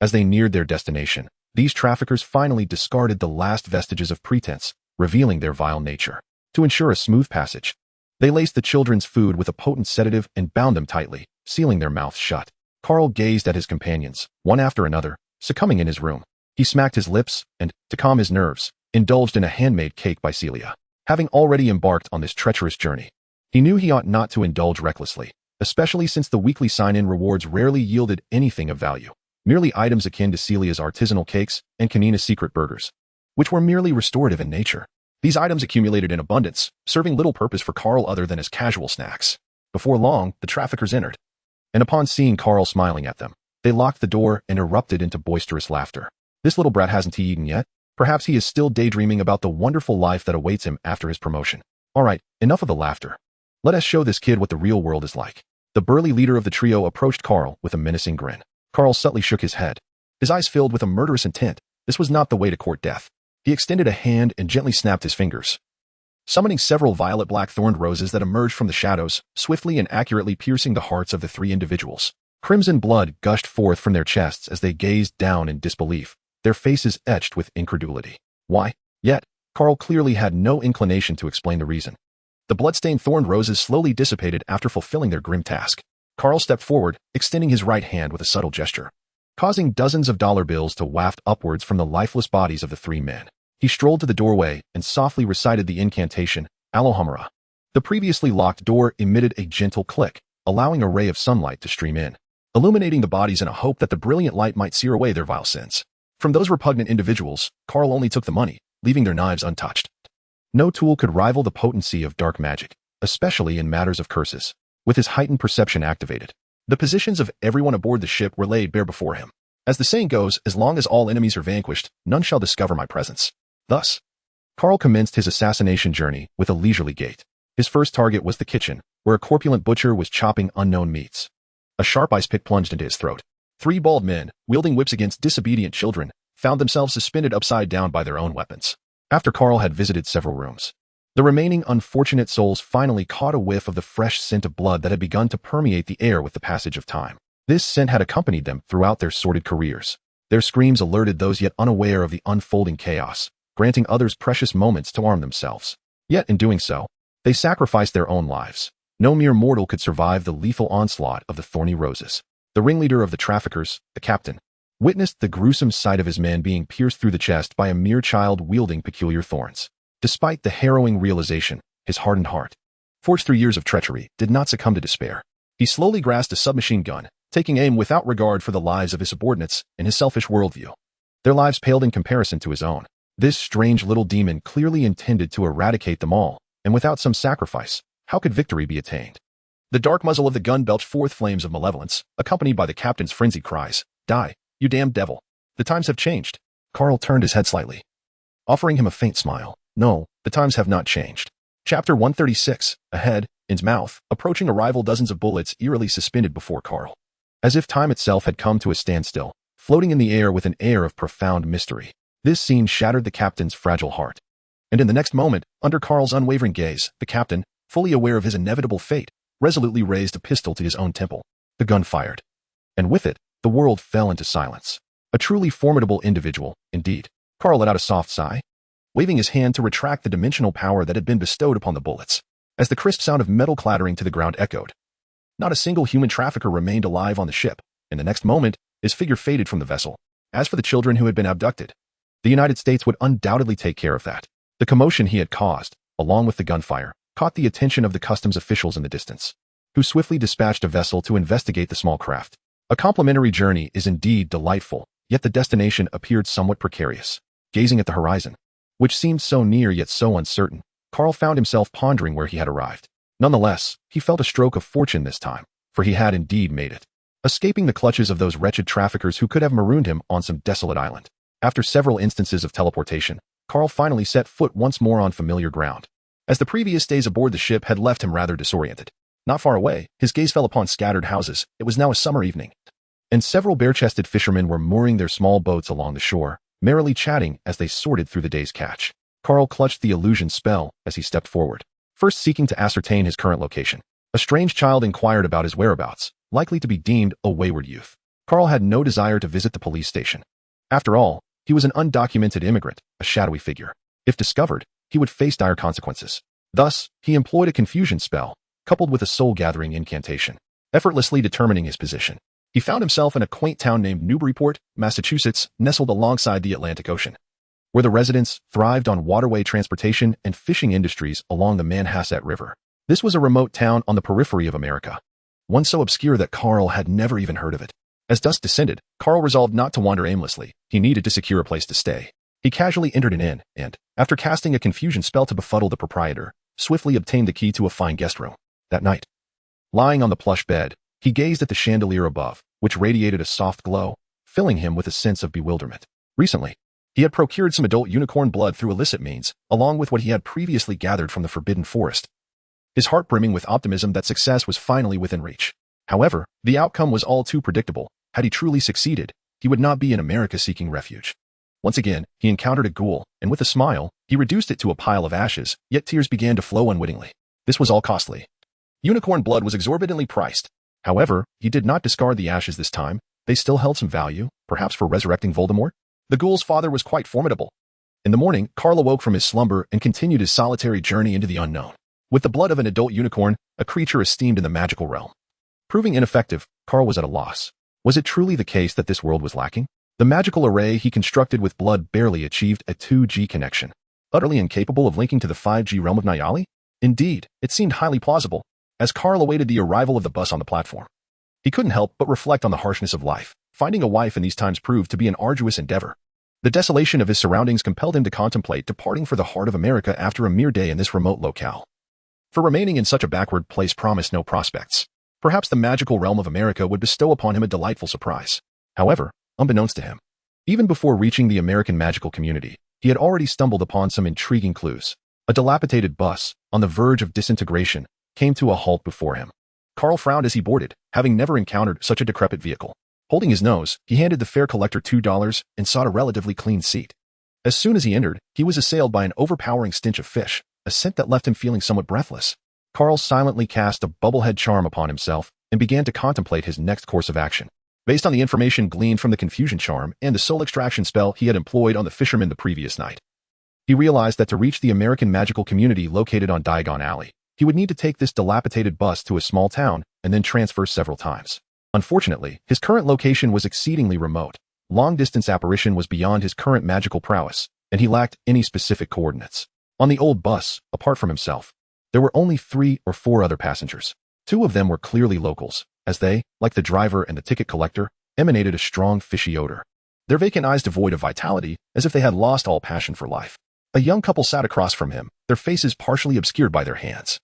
as they neared their destination, these traffickers finally discarded the last vestiges of pretense, revealing their vile nature. To ensure a smooth passage, they laced the children's food with a potent sedative and bound them tightly, sealing their mouths shut. Carl gazed at his companions, one after another, succumbing in his room. He smacked his lips and, to calm his nerves, indulged in a handmade cake by Celia. Having already embarked on this treacherous journey, he knew he ought not to indulge recklessly, especially since the weekly sign-in rewards rarely yielded anything of value. Merely items akin to Celia's artisanal cakes and Kanina's secret burgers, which were merely restorative in nature. These items accumulated in abundance, serving little purpose for Carl other than as casual snacks. Before long, the traffickers entered, and upon seeing Carl smiling at them, they locked the door and erupted into boisterous laughter. This little brat hasn't he eaten yet? Perhaps he is still daydreaming about the wonderful life that awaits him after his promotion. All right, enough of the laughter. Let us show this kid what the real world is like. The burly leader of the trio approached Carl with a menacing grin. Carl subtly shook his head, his eyes filled with a murderous intent. This was not the way to court death. He extended a hand and gently snapped his fingers, summoning several violet black-thorned roses that emerged from the shadows, swiftly and accurately piercing the hearts of the three individuals. Crimson blood gushed forth from their chests as they gazed down in disbelief, their faces etched with incredulity. Why? Yet, Carl clearly had no inclination to explain the reason. The blood-stained thorned roses slowly dissipated after fulfilling their grim task. Carl stepped forward, extending his right hand with a subtle gesture, causing dozens of dollar bills to waft upwards from the lifeless bodies of the three men. He strolled to the doorway and softly recited the incantation, Alohomora. The previously locked door emitted a gentle click, allowing a ray of sunlight to stream in, illuminating the bodies in a hope that the brilliant light might sear away their vile sins. From those repugnant individuals, Carl only took the money, leaving their knives untouched. No tool could rival the potency of dark magic, especially in matters of curses. With his heightened perception activated, the positions of everyone aboard the ship were laid bare before him. As the saying goes, as long as all enemies are vanquished, none shall discover my presence. Thus, Carl commenced his assassination journey with a leisurely gait. His first target was the kitchen, where a corpulent butcher was chopping unknown meats. A sharp ice pick plunged into his throat. Three bald men, wielding whips against disobedient children, found themselves suspended upside down by their own weapons. After Carl had visited several rooms, the remaining unfortunate souls finally caught a whiff of the fresh scent of blood that had begun to permeate the air with the passage of time. This scent had accompanied them throughout their sordid careers. Their screams alerted those yet unaware of the unfolding chaos, granting others precious moments to arm themselves. Yet in doing so, they sacrificed their own lives. No mere mortal could survive the lethal onslaught of the thorny roses. The ringleader of the traffickers, the captain, witnessed the gruesome sight of his men being pierced through the chest by a mere child wielding peculiar thorns. Despite the harrowing realization, his hardened heart, forged through years of treachery, did not succumb to despair. He slowly grasped a submachine gun, taking aim without regard for the lives of his subordinates and his selfish worldview. Their lives paled in comparison to his own. This strange little demon clearly intended to eradicate them all, and without some sacrifice, how could victory be attained? The dark muzzle of the gun belched forth flames of malevolence, accompanied by the captain's frenzied cries, "Die, you damned devil. The times have changed." Carl turned his head slightly, offering him a faint smile. No, the times have not changed. Chapter 136, ahead, Insmouth, approaching arrival, dozens of bullets eerily suspended before Carl. As if time itself had come to a standstill, floating in the air with an air of profound mystery. This scene shattered the captain's fragile heart. And in the next moment, under Carl's unwavering gaze, the captain, fully aware of his inevitable fate, resolutely raised a pistol to his own temple. The gun fired. And with it, the world fell into silence. A truly formidable individual, indeed. Carl let out a soft sigh, waving his hand to retract the dimensional power that had been bestowed upon the bullets. As the crisp sound of metal clattering to the ground echoed, not a single human trafficker remained alive on the ship. In the next moment, his figure faded from the vessel. As for the children who had been abducted, the United States would undoubtedly take care of that. The commotion he had caused, along with the gunfire, caught the attention of the customs officials in the distance, who swiftly dispatched a vessel to investigate the small craft. A complimentary journey is indeed delightful, yet the destination appeared somewhat precarious. Gazing at the horizon, which seemed so near yet so uncertain, Carl found himself pondering where he had arrived. Nonetheless, he felt a stroke of fortune this time, for he had indeed made it, escaping the clutches of those wretched traffickers who could have marooned him on some desolate island. After several instances of teleportation, Carl finally set foot once more on familiar ground, as the previous days aboard the ship had left him rather disoriented. Not far away, his gaze fell upon scattered houses. It was now a summer evening, and several bare-chested fishermen were mooring their small boats along the shore, merrily chatting as they sorted through the day's catch. Carl clutched the illusion spell as he stepped forward, first seeking to ascertain his current location. A strange child inquired about his whereabouts, likely to be deemed a wayward youth. Carl had no desire to visit the police station. After all, he was an undocumented immigrant, a shadowy figure. If discovered, he would face dire consequences. Thus, he employed a confusion spell, coupled with a soul-gathering incantation, effortlessly determining his position. He found himself in a quaint town named Newburyport, Massachusetts, nestled alongside the Atlantic Ocean, where the residents thrived on waterway transportation and fishing industries along the Manhasset River. This was a remote town on the periphery of America, one so obscure that Carl had never even heard of it. As dusk descended, Carl resolved not to wander aimlessly. He needed to secure a place to stay. He casually entered an inn and, after casting a confusion spell to befuddle the proprietor, swiftly obtained the key to a fine guest room. That night, lying on the plush bed, he gazed at the chandelier above, which radiated a soft glow, filling him with a sense of bewilderment. Recently, he had procured some adult unicorn blood through illicit means, along with what he had previously gathered from the forbidden forest, his heart brimming with optimism that success was finally within reach. However, the outcome was all too predictable. Had he truly succeeded, he would not be in America seeking refuge. Once again, he encountered a ghoul, and with a smile, he reduced it to a pile of ashes, yet tears began to flow unwittingly. This was all costly. Unicorn blood was exorbitantly priced. However, he did not discard the ashes this time. They still held some value, perhaps for resurrecting Voldemort. The ghoul's father was quite formidable. In the morning, Carl awoke from his slumber and continued his solitary journey into the unknown. with the blood of an adult unicorn, a creature esteemed in the magical realm. Proving ineffective, Carl was at a loss. Was it truly the case that this world was lacking? The magical array he constructed with blood barely achieved a 2G connection. Utterly incapable of linking to the 5G realm of Nyali? Indeed, it seemed highly plausible, as Carl awaited the arrival of the bus on the platform. He couldn't help but reflect on the harshness of life. Finding a wife in these times proved to be an arduous endeavor. The desolation of his surroundings compelled him to contemplate departing for the heart of America after a mere day in this remote locale. For remaining in such a backward place promised no prospects. Perhaps the magical realm of America would bestow upon him a delightful surprise. However, unbeknownst to him, even before reaching the American magical community, he had already stumbled upon some intriguing clues. A dilapidated bus, on the verge of disintegration, came to a halt before him. Carl frowned as he boarded, having never encountered such a decrepit vehicle. Holding his nose, he handed the fare collector $2 and sought a relatively clean seat. As soon as he entered, he was assailed by an overpowering stench of fish, a scent that left him feeling somewhat breathless. Carl silently cast a bubblehead charm upon himself and began to contemplate his next course of action. Based on the information gleaned from the confusion charm and the soul extraction spell he had employed on the fisherman the previous night, he realized that to reach the American magical community located on Diagon Alley, he would need to take this dilapidated bus to a small town and then transfer several times. Unfortunately, his current location was exceedingly remote. Long-distance apparition was beyond his current magical prowess, and he lacked any specific coordinates. On the old bus, apart from himself, there were only 3 or 4 other passengers. 2 of them were clearly locals, as they, like the driver and the ticket collector, emanated a strong fishy odor. Their vacant eyes devoid of vitality, as if they had lost all passion for life. A young couple sat across from him, their faces partially obscured by their hands.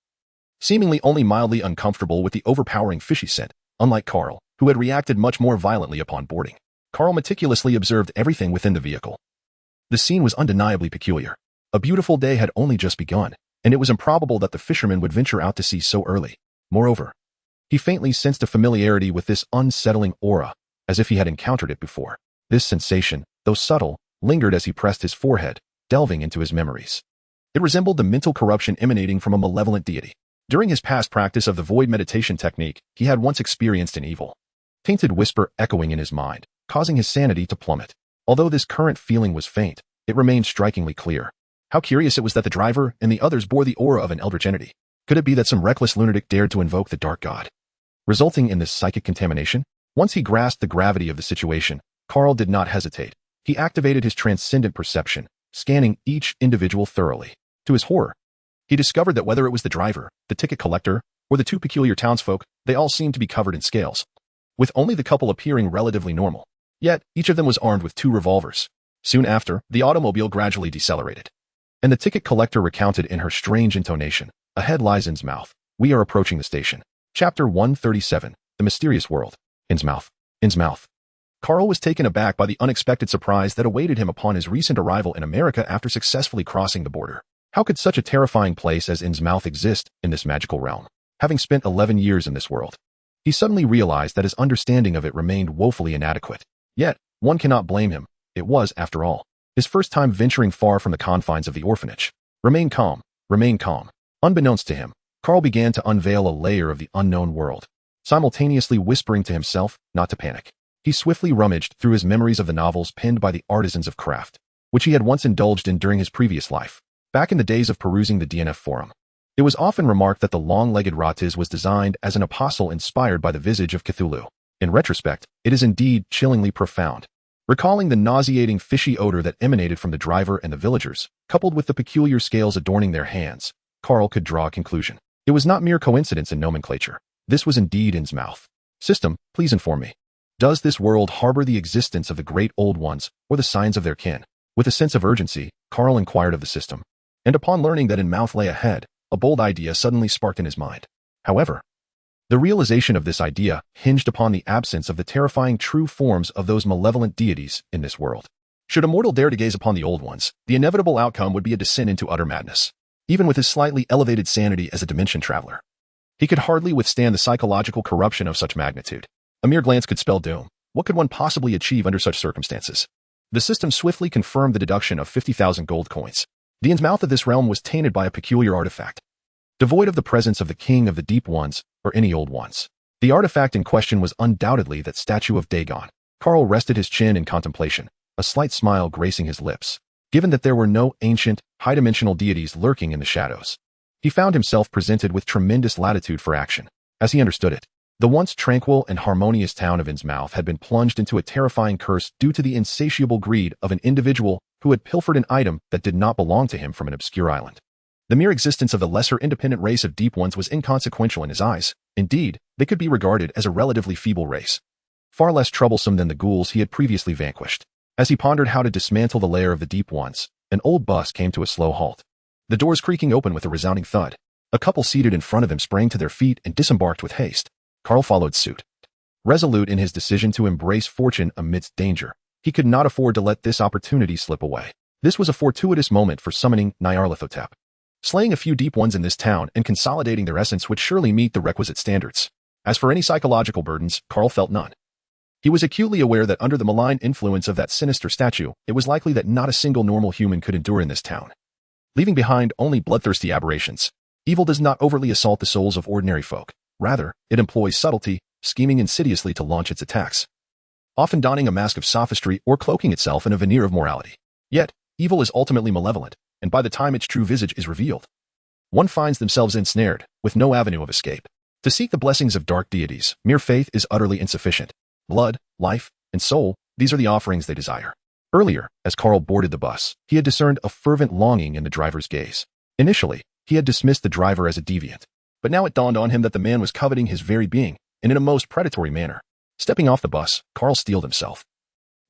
Seemingly only mildly uncomfortable with the overpowering fishy scent, unlike Carl, who had reacted much more violently upon boarding. Carl meticulously observed everything within the vehicle. The scene was undeniably peculiar. A beautiful day had only just begun, and it was improbable that the fisherman would venture out to sea so early. Moreover, he faintly sensed a familiarity with this unsettling aura, as if he had encountered it before. This sensation, though subtle, lingered as he pressed his forehead, delving into his memories. It resembled the mental corruption emanating from a malevolent deity. During his past practice of the void meditation technique, he had once experienced an evil, tainted whisper echoing in his mind, causing his sanity to plummet. Although this current feeling was faint, it remained strikingly clear. How curious it was that the driver and the others bore the aura of an eldritch entity. Could it be that some reckless lunatic dared to invoke the dark god, resulting in this psychic contamination? Once he grasped the gravity of the situation, Carl did not hesitate. He activated his transcendent perception, scanning each individual thoroughly. To his horror, he discovered that whether it was the driver, the ticket collector, or the 2 peculiar townsfolk, they all seemed to be covered in scales, with only the couple appearing relatively normal. Yet, each of them was armed with 2 revolvers. Soon after, the automobile gradually decelerated, and the ticket collector recounted in her strange intonation, "Ahead lies Insmouth. We are approaching the station." Chapter 137, The Mysterious World. Insmouth. Insmouth. Carl was taken aback by the unexpected surprise that awaited him upon his recent arrival in America after successfully crossing the border. How could such a terrifying place as Insmouth exist in this magical realm? Having spent 11 years in this world, he suddenly realized that his understanding of it remained woefully inadequate. Yet, one cannot blame him. It was, after all, his first time venturing far from the confines of the orphanage. Remain calm. Remain calm. Unbeknownst to him, Carl began to unveil a layer of the unknown world, simultaneously whispering to himself not to panic. He swiftly rummaged through his memories of the novels penned by the artisans of craft, which he had once indulged in during his previous life. Back in the days of perusing the DNF forum, it was often remarked that the long-legged Ratiz was designed as an apostle inspired by the visage of Cthulhu. In retrospect, it is indeed chillingly profound. Recalling the nauseating fishy odor that emanated from the driver and the villagers, coupled with the peculiar scales adorning their hands, Carl could draw a conclusion. It was not mere coincidence in nomenclature. This was indeed Insmouth. System, please inform me. Does this world harbor the existence of the great old ones, or the signs of their kin? With a sense of urgency, Carl inquired of the system. And upon learning that Insmouth lay ahead, a bold idea suddenly sparked in his mind. However, the realization of this idea hinged upon the absence of the terrifying true forms of those malevolent deities in this world. Should a mortal dare to gaze upon the old ones, the inevitable outcome would be a descent into utter madness. Even with his slightly elevated sanity as a dimension traveler, he could hardly withstand the psychological corruption of such magnitude. A mere glance could spell doom. What could one possibly achieve under such circumstances? The system swiftly confirmed the deduction of 50,000 gold coins. The Insmouth of this realm was tainted by a peculiar artifact, devoid of the presence of the king of the deep ones or any old ones. The artifact in question was undoubtedly that statue of Diagon. Carl rested his chin in contemplation, a slight smile gracing his lips. Given that there were no ancient, high-dimensional deities lurking in the shadows, He found himself presented with tremendous latitude for action. As he understood it, the once tranquil and harmonious town of Insmouth had been plunged into a terrifying curse due to the insatiable greed of an individual who had pilfered an item that did not belong to him from an obscure island. The mere existence of the lesser independent race of Deep Ones was inconsequential in his eyes. Indeed, they could be regarded as a relatively feeble race, far less troublesome than the ghouls he had previously vanquished. As he pondered how to dismantle the lair of the Deep Ones, an old bus came to a slow halt. The doors creaking open with a resounding thud. A couple seated in front of him sprang to their feet and disembarked with haste. Carl followed suit. Resolute in his decision to embrace fortune amidst danger, he could not afford to let this opportunity slip away. This was a fortuitous moment for summoning Nyarlathotep. Slaying a few Deep Ones in this town and consolidating their essence would surely meet the requisite standards. As for any psychological burdens, Carl felt none. He was acutely aware that under the malign influence of that sinister statue, it was likely that not a single normal human could endure in this town. Leaving behind only bloodthirsty aberrations, evil does not overtly assault the souls of ordinary folk. Rather, it employs subtlety, scheming insidiously to launch its attacks, often donning a mask of sophistry or cloaking itself in a veneer of morality. Yet, evil is ultimately malevolent, and by the time its true visage is revealed, one finds themselves ensnared, with no avenue of escape. To seek the blessings of dark deities, mere faith is utterly insufficient. Blood, life, and soul, these are the offerings they desire. Earlier, as Carl boarded the bus, he had discerned a fervent longing in the driver's gaze. Initially, he had dismissed the driver as a deviant, but now it dawned on him that the man was coveting his very being, and in a most predatory manner. Stepping off the bus, Carl steeled himself.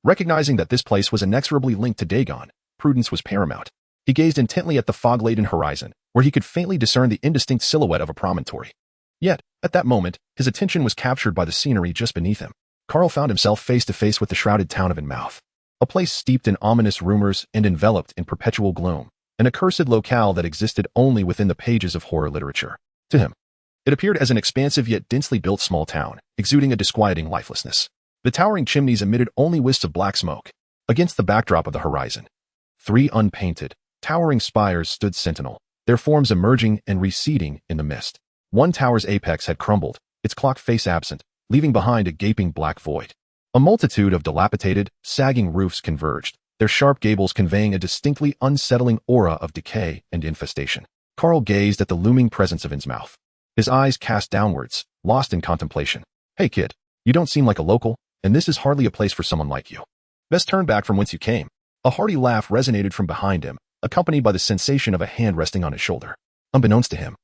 Recognizing that this place was inexorably linked to Diagon, prudence was paramount. He gazed intently at the fog-laden horizon, where he could faintly discern the indistinct silhouette of a promontory. Yet, at that moment, his attention was captured by the scenery just beneath him. Carl found himself face to face with the shrouded town of Insmouth, a place steeped in ominous rumors and enveloped in perpetual gloom, an accursed locale that existed only within the pages of horror literature. To him, it appeared as an expansive yet densely built small town, exuding a disquieting lifelessness. The towering chimneys emitted only wisps of black smoke. Against the backdrop of the horizon, 3 unpainted, towering spires stood sentinel, their forms emerging and receding in the mist. One tower's apex had crumbled, its clock face absent, leaving behind a gaping black void. A multitude of dilapidated, sagging roofs converged, their sharp gables conveying a distinctly unsettling aura of decay and infestation. Carl gazed at the looming presence of Insmouth, his eyes cast downwards, lost in contemplation. "Hey kid, you don't seem like a local, and this is hardly a place for someone like you. Best turn back from whence you came." A hearty laugh resonated from behind him, accompanied by the sensation of a hand resting on his shoulder. Unbeknownst to him,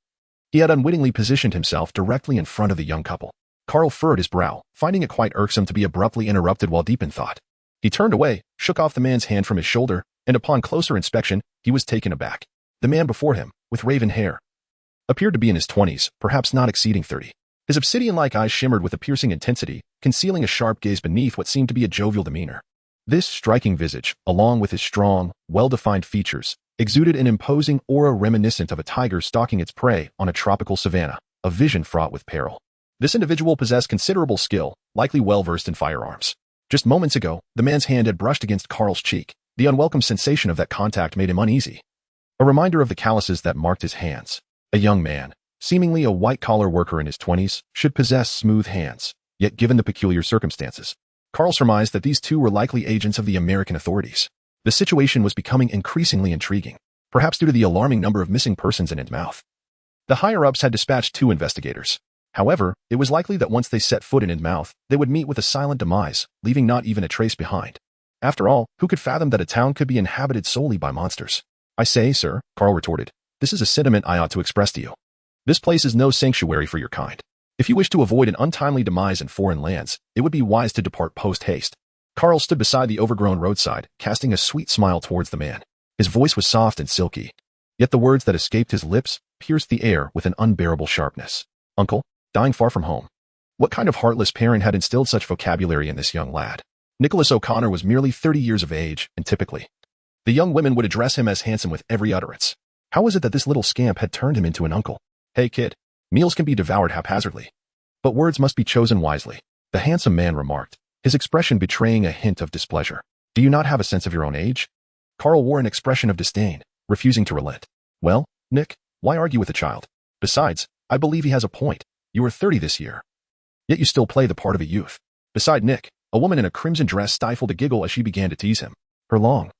he had unwittingly positioned himself directly in front of the young couple. Carl furrowed his brow, finding it quite irksome to be abruptly interrupted while deep in thought. He turned away, shook off the man's hand from his shoulder, and upon closer inspection, he was taken aback. The man before him, with raven hair, appeared to be in his 20s, perhaps not exceeding 30. His obsidian-like eyes shimmered with a piercing intensity, concealing a sharp gaze beneath what seemed to be a jovial demeanor. This striking visage, along with his strong, well-defined features, exuded an imposing aura reminiscent of a tiger stalking its prey on a tropical savanna, a vision fraught with peril. This individual possessed considerable skill, likely well-versed in firearms. Just moments ago, the man's hand had brushed against Carl's cheek. The unwelcome sensation of that contact made him uneasy, a reminder of the calluses that marked his hands. A young man, seemingly a white-collar worker in his 20s, should possess smooth hands, yet given the peculiar circumstances, Carl surmised that these two were likely agents of the American authorities. The situation was becoming increasingly intriguing, perhaps due to the alarming number of missing persons in Insmouth. The higher-ups had dispatched 2 investigators. However, it was likely that once they set foot in Insmouth, they would meet with a silent demise, leaving not even a trace behind. After all, who could fathom that a town could be inhabited solely by monsters? "I say, sir," Carl retorted, "this is a sentiment I ought to express to you. This place is no sanctuary for your kind. If you wish to avoid an untimely demise in foreign lands, it would be wise to depart post-haste." Carl stood beside the overgrown roadside, casting a sweet smile towards the man. His voice was soft and silky, yet the words that escaped his lips pierced the air with an unbearable sharpness. "Uncle, dying far from home." What kind of heartless parent had instilled such vocabulary in this young lad? Nicholas O'Connor was merely 30 years of age, and typically, the young women would address him as handsome with every utterance. How was it that this little scamp had turned him into an uncle? "Hey kid, meals can be devoured haphazardly, but words must be chosen wisely," the handsome man remarked, his expression betraying a hint of displeasure. "Do you not have a sense of your own age?" Carl wore an expression of disdain, refusing to relent. "Well, Nick, why argue with a child? Besides, I believe he has a point. You are 30 this year, yet you still play the part of a youth." Beside Nick, a woman in a crimson dress stifled a giggle as she began to tease him. Her long,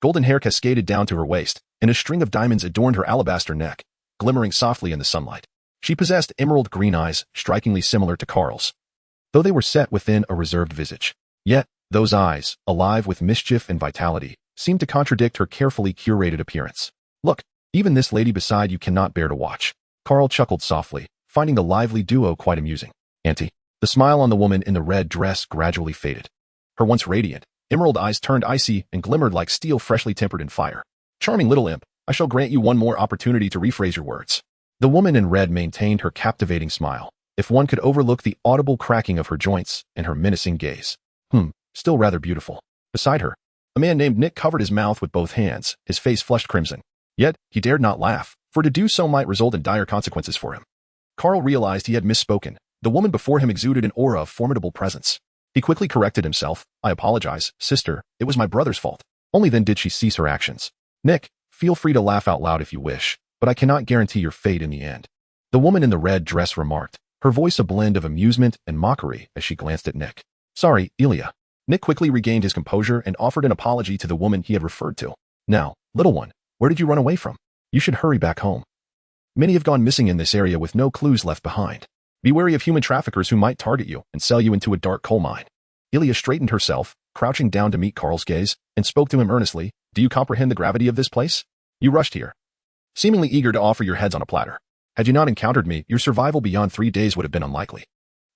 golden hair cascaded down to her waist, and a string of diamonds adorned her alabaster neck. glimmering softly in the sunlight. She possessed emerald green eyes, strikingly similar to Carl's, though they were set within a reserved visage. Yet, those eyes, alive with mischief and vitality, seemed to contradict her carefully curated appearance. Look, even this lady beside you cannot bear to watch. Carl chuckled softly, finding the lively duo quite amusing. Auntie. The smile on the woman in the red dress gradually faded. Her once radiant, emerald eyes turned icy and glimmered like steel freshly tempered in fire. Charming little imp, I shall grant you one more opportunity to rephrase your words. The woman in red maintained her captivating smile, if one could overlook the audible cracking of her joints and her menacing gaze. Still rather beautiful. Beside her, a man named Nick covered his mouth with both hands, his face flushed crimson. Yet, he dared not laugh, for to do so might result in dire consequences for him. Carl realized he had misspoken. The woman before him exuded an aura of formidable presence. He quickly corrected himself. I apologize, sister, it was my brother's fault. Only then did she cease her actions. Nick, feel free to laugh out loud if you wish, but I cannot guarantee your fate in the end. The woman in the red dress remarked, her voice a blend of amusement and mockery as she glanced at Nick. Sorry, Ilya. Nick quickly regained his composure and offered an apology to the woman he had referred to. Now, little one, where did you run away from? You should hurry back home. Many have gone missing in this area with no clues left behind. Be wary of human traffickers who might target you and sell you into a dark coal mine. Ilya straightened herself, crouching down to meet Carl's gaze, and spoke to him earnestly. Do you comprehend the gravity of this place? You rushed here, seemingly eager to offer your heads on a platter. Had you not encountered me, your survival beyond 3 days would have been unlikely.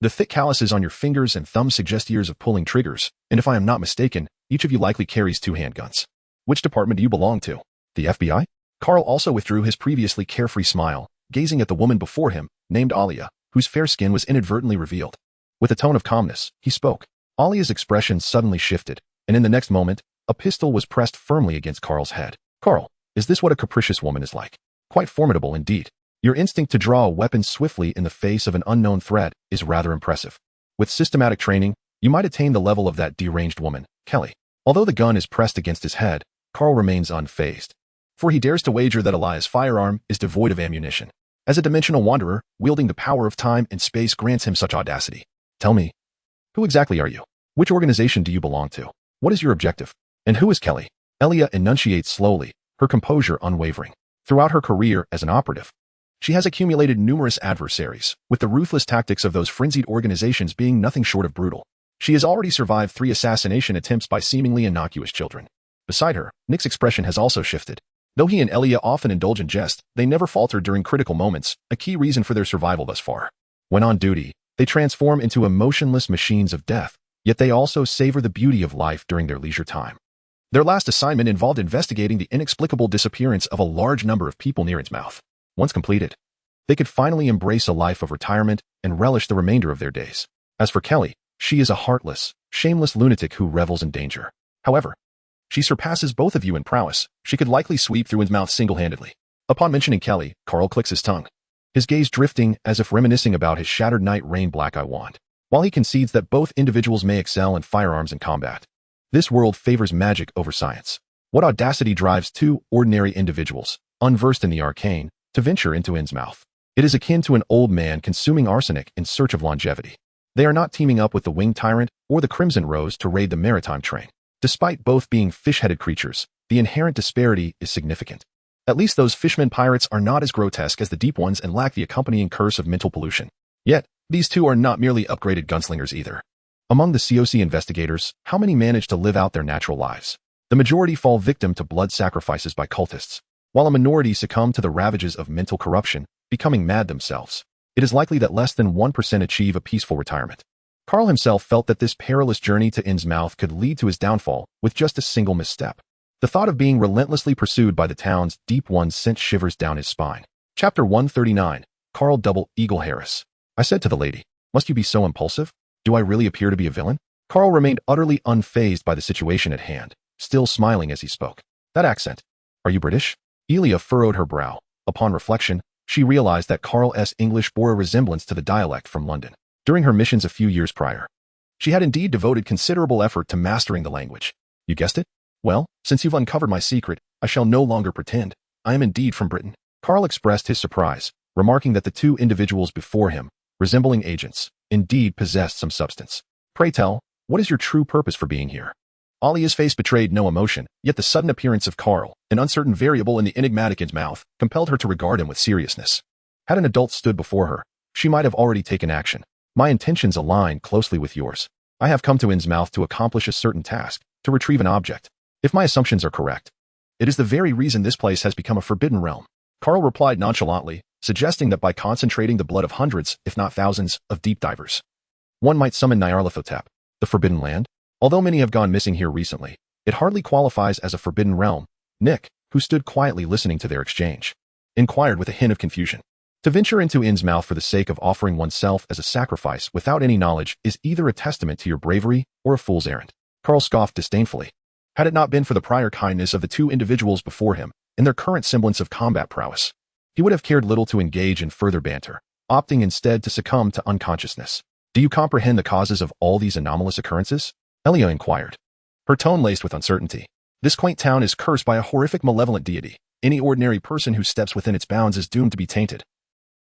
The thick calluses on your fingers and thumbs suggest years of pulling triggers, and if I am not mistaken, each of you likely carries 2 handguns. Which department do you belong to? The FBI? Carl also withdrew his previously carefree smile, gazing at the woman before him, named Alia, whose fair skin was inadvertently revealed. With a tone of calmness, he spoke. Alia's expression suddenly shifted, and in the next moment, a pistol was pressed firmly against Carl's head. Carl, is this what a capricious woman is like? Quite formidable indeed. Your instinct to draw a weapon swiftly in the face of an unknown threat is rather impressive. With systematic training, you might attain the level of that deranged woman, Kelly. Although the gun is pressed against his head, Carl remains unfazed. For he dares to wager that Alia's firearm is devoid of ammunition. As a dimensional wanderer, wielding the power of time and space grants him such audacity. Tell me, who exactly are you? Which organization do you belong to? What is your objective? And who is Kelly? Elia enunciates slowly, her composure unwavering. Throughout her career as an operative, she has accumulated numerous adversaries, with the ruthless tactics of those frenzied organizations being nothing short of brutal. She has already survived 3 assassination attempts by seemingly innocuous children. Beside her, Nick's expression has also shifted. Though he and Elia often indulge in jest, they never falter during critical moments, a key reason for their survival thus far. When on duty, they transform into emotionless machines of death, yet they also savor the beauty of life during their leisure time. Their last assignment involved investigating the inexplicable disappearance of a large number of people near Insmouth. Once completed, they could finally embrace a life of retirement and relish the remainder of their days. As for Kelly, she is a heartless, shameless lunatic who revels in danger. However, she surpasses both of you in prowess. She could likely sweep through Insmouth single-handedly. Upon mentioning Kelly, Carl clicks his tongue, his gaze drifting as if reminiscing about his shattered Night Rain Black-Eye wand. While he concedes that both individuals may excel in firearms and combat, this world favors magic over science. What audacity drives 2 ordinary individuals, unversed in the arcane, to venture into Insmouth? It is akin to an old man consuming arsenic in search of longevity. They are not teaming up with the Winged Tyrant or the Crimson Rose to raid the maritime train. Despite both being fish-headed creatures, the inherent disparity is significant. At least those fishmen pirates are not as grotesque as the deep ones and lack the accompanying curse of mental pollution. Yet, these 2 are not merely upgraded gunslingers either. Among the COC investigators, how many manage to live out their natural lives? The majority fall victim to blood sacrifices by cultists, while a minority succumb to the ravages of mental corruption, becoming mad themselves. It is likely that less than 1% achieve a peaceful retirement. Carl himself felt that this perilous journey to Insmouth could lead to his downfall with just a single misstep. The thought of being relentlessly pursued by the town's deep ones sent shivers down his spine. Chapter 139, Carl Double Eagle Harris. I said to the lady, must you be so impulsive? Do I really appear to be a villain? Carl remained utterly unfazed by the situation at hand, still smiling as he spoke. That accent. Are you British? Elia furrowed her brow. Upon reflection, she realized that Carl's English bore a resemblance to the dialect from London. During her missions a few years prior, she had indeed devoted considerable effort to mastering the language. You guessed it? Well, since you've uncovered my secret, I shall no longer pretend. I am indeed from Britain. Carl expressed his surprise, remarking that the 2 individuals before him, resembling agents, indeed possessed some substance. Pray tell, what is your true purpose for being here? Alia's face betrayed no emotion, yet the sudden appearance of Carl, an uncertain variable in the enigmatic Insmouth, compelled her to regard him with seriousness. Had an adult stood before her, she might have already taken action. My intentions align closely with yours. I have come to Insmouth to accomplish a certain task, to retrieve an object. If my assumptions are correct, it is the very reason this place has become a forbidden realm. Carl replied nonchalantly, suggesting that by concentrating the blood of hundreds, if not thousands, of deep divers, one might summon Nyarlathotep, the Forbidden Land. Although many have gone missing here recently, it hardly qualifies as a forbidden realm. Nick, who stood quietly listening to their exchange, inquired with a hint of confusion. To venture into Insmouth for the sake of offering oneself as a sacrifice without any knowledge is either a testament to your bravery or a fool's errand. Carl scoffed disdainfully. Had it not been for the prior kindness of the two individuals before him and their current semblance of combat prowess, he would have cared little to engage in further banter, opting instead to succumb to unconsciousness. Do you comprehend the causes of all these anomalous occurrences? Elia inquired, her tone laced with uncertainty. This quaint town is cursed by a horrific malevolent deity. Any ordinary person who steps within its bounds is doomed to be tainted,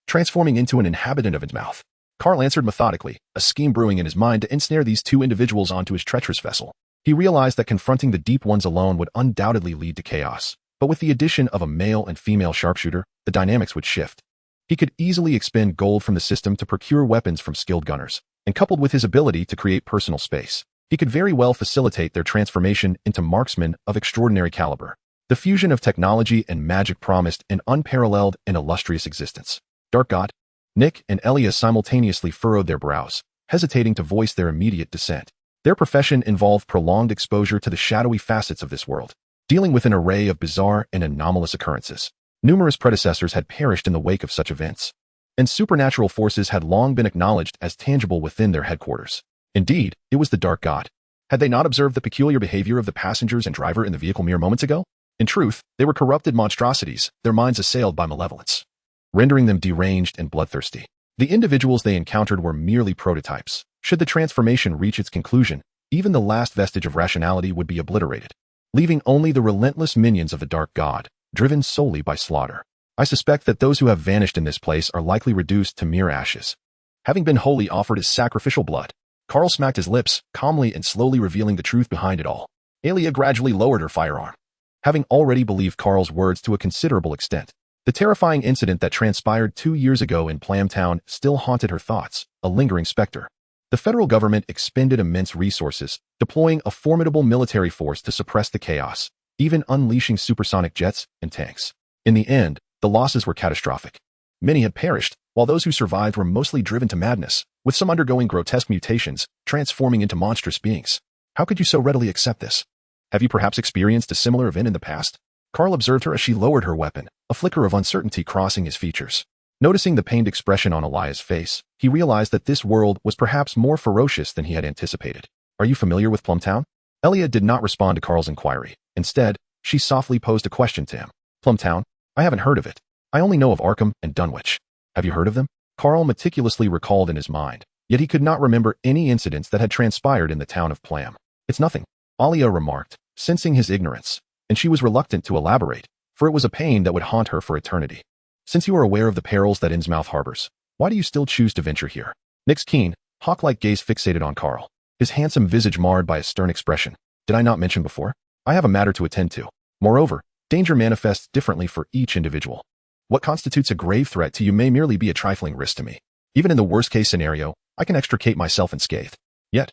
transforming into an inhabitant of Insmouth. Carl answered methodically, a scheme brewing in his mind to ensnare these two individuals onto his treacherous vessel. He realized that confronting the deep ones alone would undoubtedly lead to chaos, but with the addition of a male and female sharpshooter, the dynamics would shift. He could easily expend gold from the system to procure weapons from skilled gunners, and coupled with his ability to create personal space, he could very well facilitate their transformation into marksmen of extraordinary caliber. The fusion of technology and magic promised an unparalleled and illustrious existence. Dark God? Nick and Elia simultaneously furrowed their brows, hesitating to voice their immediate dissent. Their profession involved prolonged exposure to the shadowy facets of this world, dealing with an array of bizarre and anomalous occurrences. Numerous predecessors had perished in the wake of such events, and supernatural forces had long been acknowledged as tangible within their headquarters. Indeed, it was the Dark God. Had they not observed the peculiar behavior of the passengers and driver in the vehicle mere moments ago? In truth, they were corrupted monstrosities, their minds assailed by malevolence, rendering them deranged and bloodthirsty. The individuals they encountered were merely prototypes. Should the transformation reach its conclusion, even the last vestige of rationality would be obliterated, leaving only the relentless minions of the Dark God, driven solely by slaughter. I suspect that those who have vanished in this place are likely reduced to mere ashes, having been wholly offered as sacrificial blood. Carl smacked his lips, calmly and slowly revealing the truth behind it all. Elia gradually lowered her firearm, having already believed Carl's words to a considerable extent. The terrifying incident that transpired 2 years ago in Plamtown still haunted her thoughts, a lingering specter. The federal government expended immense resources, deploying a formidable military force to suppress the chaos, even unleashing supersonic jets and tanks. In the end, the losses were catastrophic. Many had perished, while those who survived were mostly driven to madness, with some undergoing grotesque mutations, transforming into monstrous beings. How could you so readily accept this? Have you perhaps experienced a similar event in the past? Carl observed her as she lowered her weapon, a flicker of uncertainty crossing his features. Noticing the pained expression on Elia's face, he realized that this world was perhaps more ferocious than he had anticipated. Are you familiar with Plumtown? Elia did not respond to Carl's inquiry. Instead, she softly posed a question to him. Plumtown? I haven't heard of it. I only know of Arkham and Dunwich. Have you heard of them? Carl meticulously recalled in his mind, yet he could not remember any incidents that had transpired in the town of Plam. It's nothing, Alia remarked, sensing his ignorance, and she was reluctant to elaborate, for it was a pain that would haunt her for eternity. Since you are aware of the perils that Insmouth harbors, why do you still choose to venture here? Nick's keen, hawk-like gaze fixated on Carl, his handsome visage marred by a stern expression. Did I not mention before? I have a matter to attend to. Moreover, danger manifests differently for each individual. What constitutes a grave threat to you may merely be a trifling risk to me. Even in the worst-case scenario, I can extricate myself unscathed. Yet,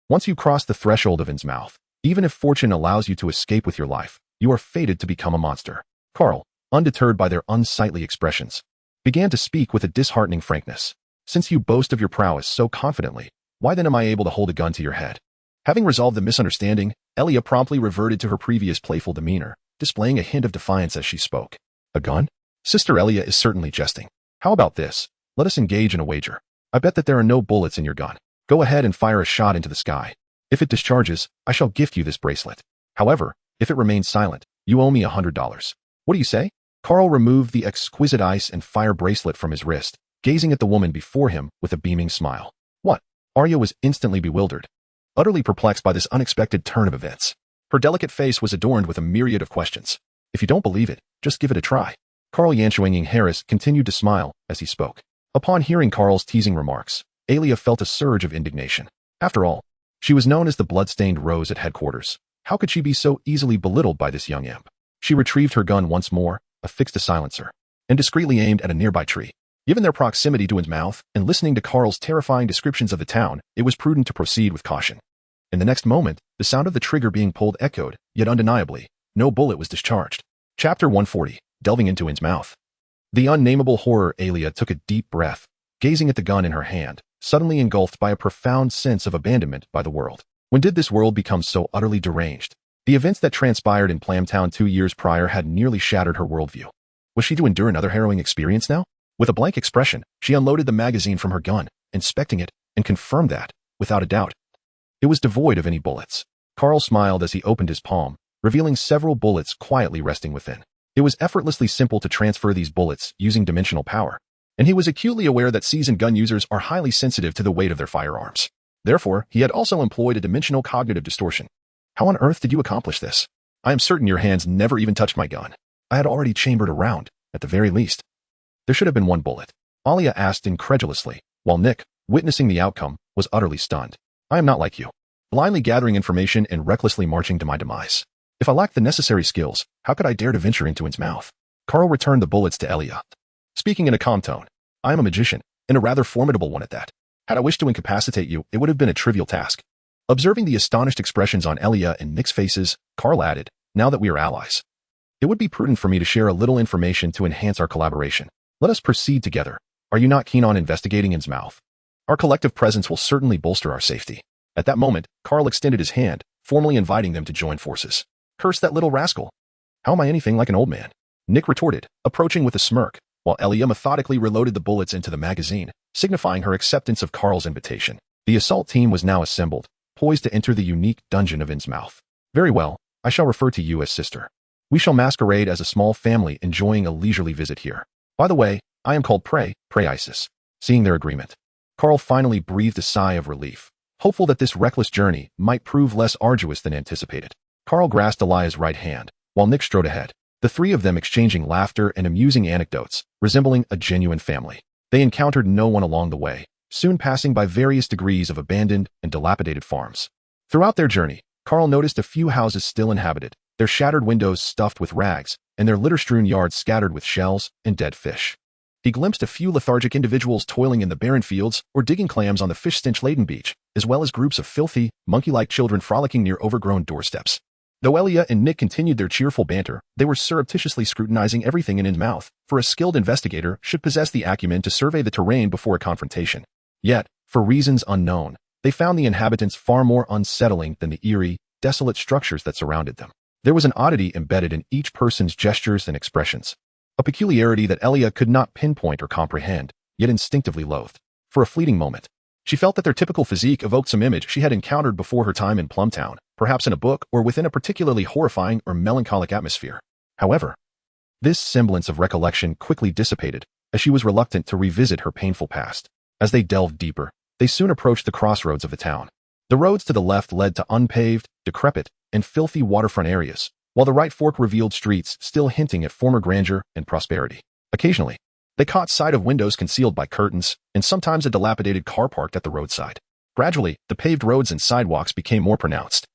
once you cross the threshold of Insmouth, even if fortune allows you to escape with your life, you are fated to become a monster. Carl, undeterred by their unsightly expressions, began to speak with a disheartening frankness. Since you boast of your prowess so confidently, why then am I able to hold a gun to your head? Having resolved the misunderstanding, Elia promptly reverted to her previous playful demeanor, displaying a hint of defiance as she spoke. A gun? Sister Elia is certainly jesting. How about this? Let us engage in a wager. I bet that there are no bullets in your gun. Go ahead and fire a shot into the sky. If it discharges, I shall gift you this bracelet. However, if it remains silent, you owe me $100. What do you say? Carl removed the exquisite ice and fire bracelet from his wrist, gazing at the woman before him with a beaming smile. What? Arya was instantly bewildered, utterly perplexed by this unexpected turn of events. Her delicate face was adorned with a myriad of questions. If you don't believe it, just give it a try. Carl Yanchuanging Harris continued to smile as he spoke. Upon hearing Carl's teasing remarks, Alia felt a surge of indignation. After all, She was known as the blood-stained Rose at headquarters. How could she be so easily belittled by this young imp? She retrieved her gun once more, affixed a silencer, and discreetly aimed at a nearby tree. Given their proximity to Insmouth and listening to Carl's terrifying descriptions of the town, it was prudent to proceed with caution. In the next moment, the sound of the trigger being pulled echoed, yet undeniably, no bullet was discharged. Chapter 140, Delving into Insmouth. The unnameable horror Alia took a deep breath, gazing at the gun in her hand, suddenly engulfed by a profound sense of abandonment by the world. When did this world become so utterly deranged? The events that transpired in Plamtown 2 years prior had nearly shattered her worldview. Was she to endure another harrowing experience now? With a blank expression, she unloaded the magazine from her gun, inspecting it, and confirmed that, without a doubt, it was devoid of any bullets. Carl smiled as he opened his palm, revealing several bullets quietly resting within. It was effortlessly simple to transfer these bullets using dimensional power, and he was acutely aware that seasoned gun users are highly sensitive to the weight of their firearms. Therefore, he had also employed a dimensional cognitive distortion. How on earth did you accomplish this? I am certain your hands never even touched my gun. I had already chambered a round, at the very least. There should have been one bullet. Alia asked incredulously, while Nick, witnessing the outcome, was utterly stunned. I am not like you, blindly gathering information and recklessly marching to my demise. If I lacked the necessary skills, how could I dare to venture into Insmouth? Carl returned the bullets to Alia, speaking in a calm tone. I am a magician, and a rather formidable one at that. Had I wished to incapacitate you, it would have been a trivial task. Observing the astonished expressions on Alia and Nick's faces, Carl added, now that we are allies, it would be prudent for me to share a little information to enhance our collaboration. Let us proceed together. Are you not keen on investigating Insmouth? Our collective presence will certainly bolster our safety. At that moment, Carl extended his hand, formally inviting them to join forces. Curse that little rascal. How am I anything like an old man? Nick retorted, approaching with a smirk, while Alia methodically reloaded the bullets into the magazine, signifying her acceptance of Carl's invitation. The assault team was now assembled, poised to enter the unique dungeon of Insmouth. Very well, I shall refer to you as sister. We shall masquerade as a small family enjoying a leisurely visit here. By the way, I am called Prey Isis. Seeing their agreement, Carl finally breathed a sigh of relief, hopeful that this reckless journey might prove less arduous than anticipated. Carl grasped Alia's right hand, while Nick strode ahead, the three of them exchanging laughter and amusing anecdotes, resembling a genuine family. They encountered no one along the way, soon passing by various degrees of abandoned and dilapidated farms. Throughout their journey, Carl noticed a few houses still inhabited, their shattered windows stuffed with rags, and their litter-strewn yards scattered with shells and dead fish. He glimpsed a few lethargic individuals toiling in the barren fields or digging clams on the fish-stench-laden beach, as well as groups of filthy, monkey-like children frolicking near overgrown doorsteps. Though Alia and Nick continued their cheerful banter, they were surreptitiously scrutinizing everything in Insmouth, for a skilled investigator should possess the acumen to survey the terrain before a confrontation. Yet, for reasons unknown, they found the inhabitants far more unsettling than the eerie, desolate structures that surrounded them. There was an oddity embedded in each person's gestures and expressions, a peculiarity that Alia could not pinpoint or comprehend, yet instinctively loathed. For a fleeting moment, she felt that their typical physique evoked some image she had encountered before her time in Plumtown, perhaps in a book or within a particularly horrifying or melancholic atmosphere. However, this semblance of recollection quickly dissipated, as she was reluctant to revisit her painful past. As they delved deeper, they soon approached the crossroads of the town. The roads to the left led to unpaved, decrepit, and filthy waterfront areas, while the right fork revealed streets still hinting at former grandeur and prosperity. Occasionally, they caught sight of windows concealed by curtains, and sometimes a dilapidated car parked at the roadside. Gradually, the paved roads and sidewalks became more pronounced.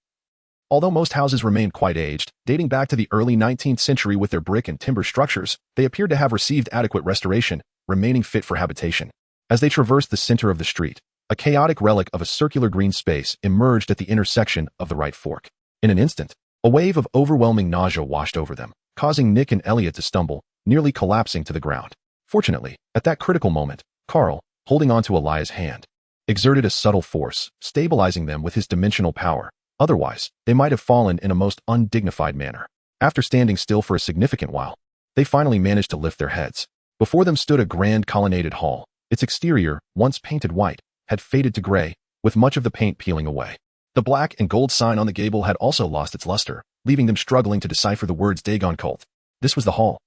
Although most houses remained quite aged, dating back to the early 19th century with their brick and timber structures, they appeared to have received adequate restoration, remaining fit for habitation. As they traversed the center of the street, a chaotic relic of a circular green space emerged at the intersection of the right fork. In an instant, a wave of overwhelming nausea washed over them, causing Nick and Elliot to stumble, nearly collapsing to the ground. Fortunately, at that critical moment, Carl, holding onto Alia's hand, exerted a subtle force, stabilizing them with his dimensional power. Otherwise, they might have fallen in a most undignified manner. After standing still for a significant while, they finally managed to lift their heads. Before them stood a grand colonnaded hall. Its exterior, once painted white, had faded to gray, with much of the paint peeling away. The black and gold sign on the gable had also lost its luster, leaving them struggling to decipher the words Diagon cult. This was the hall,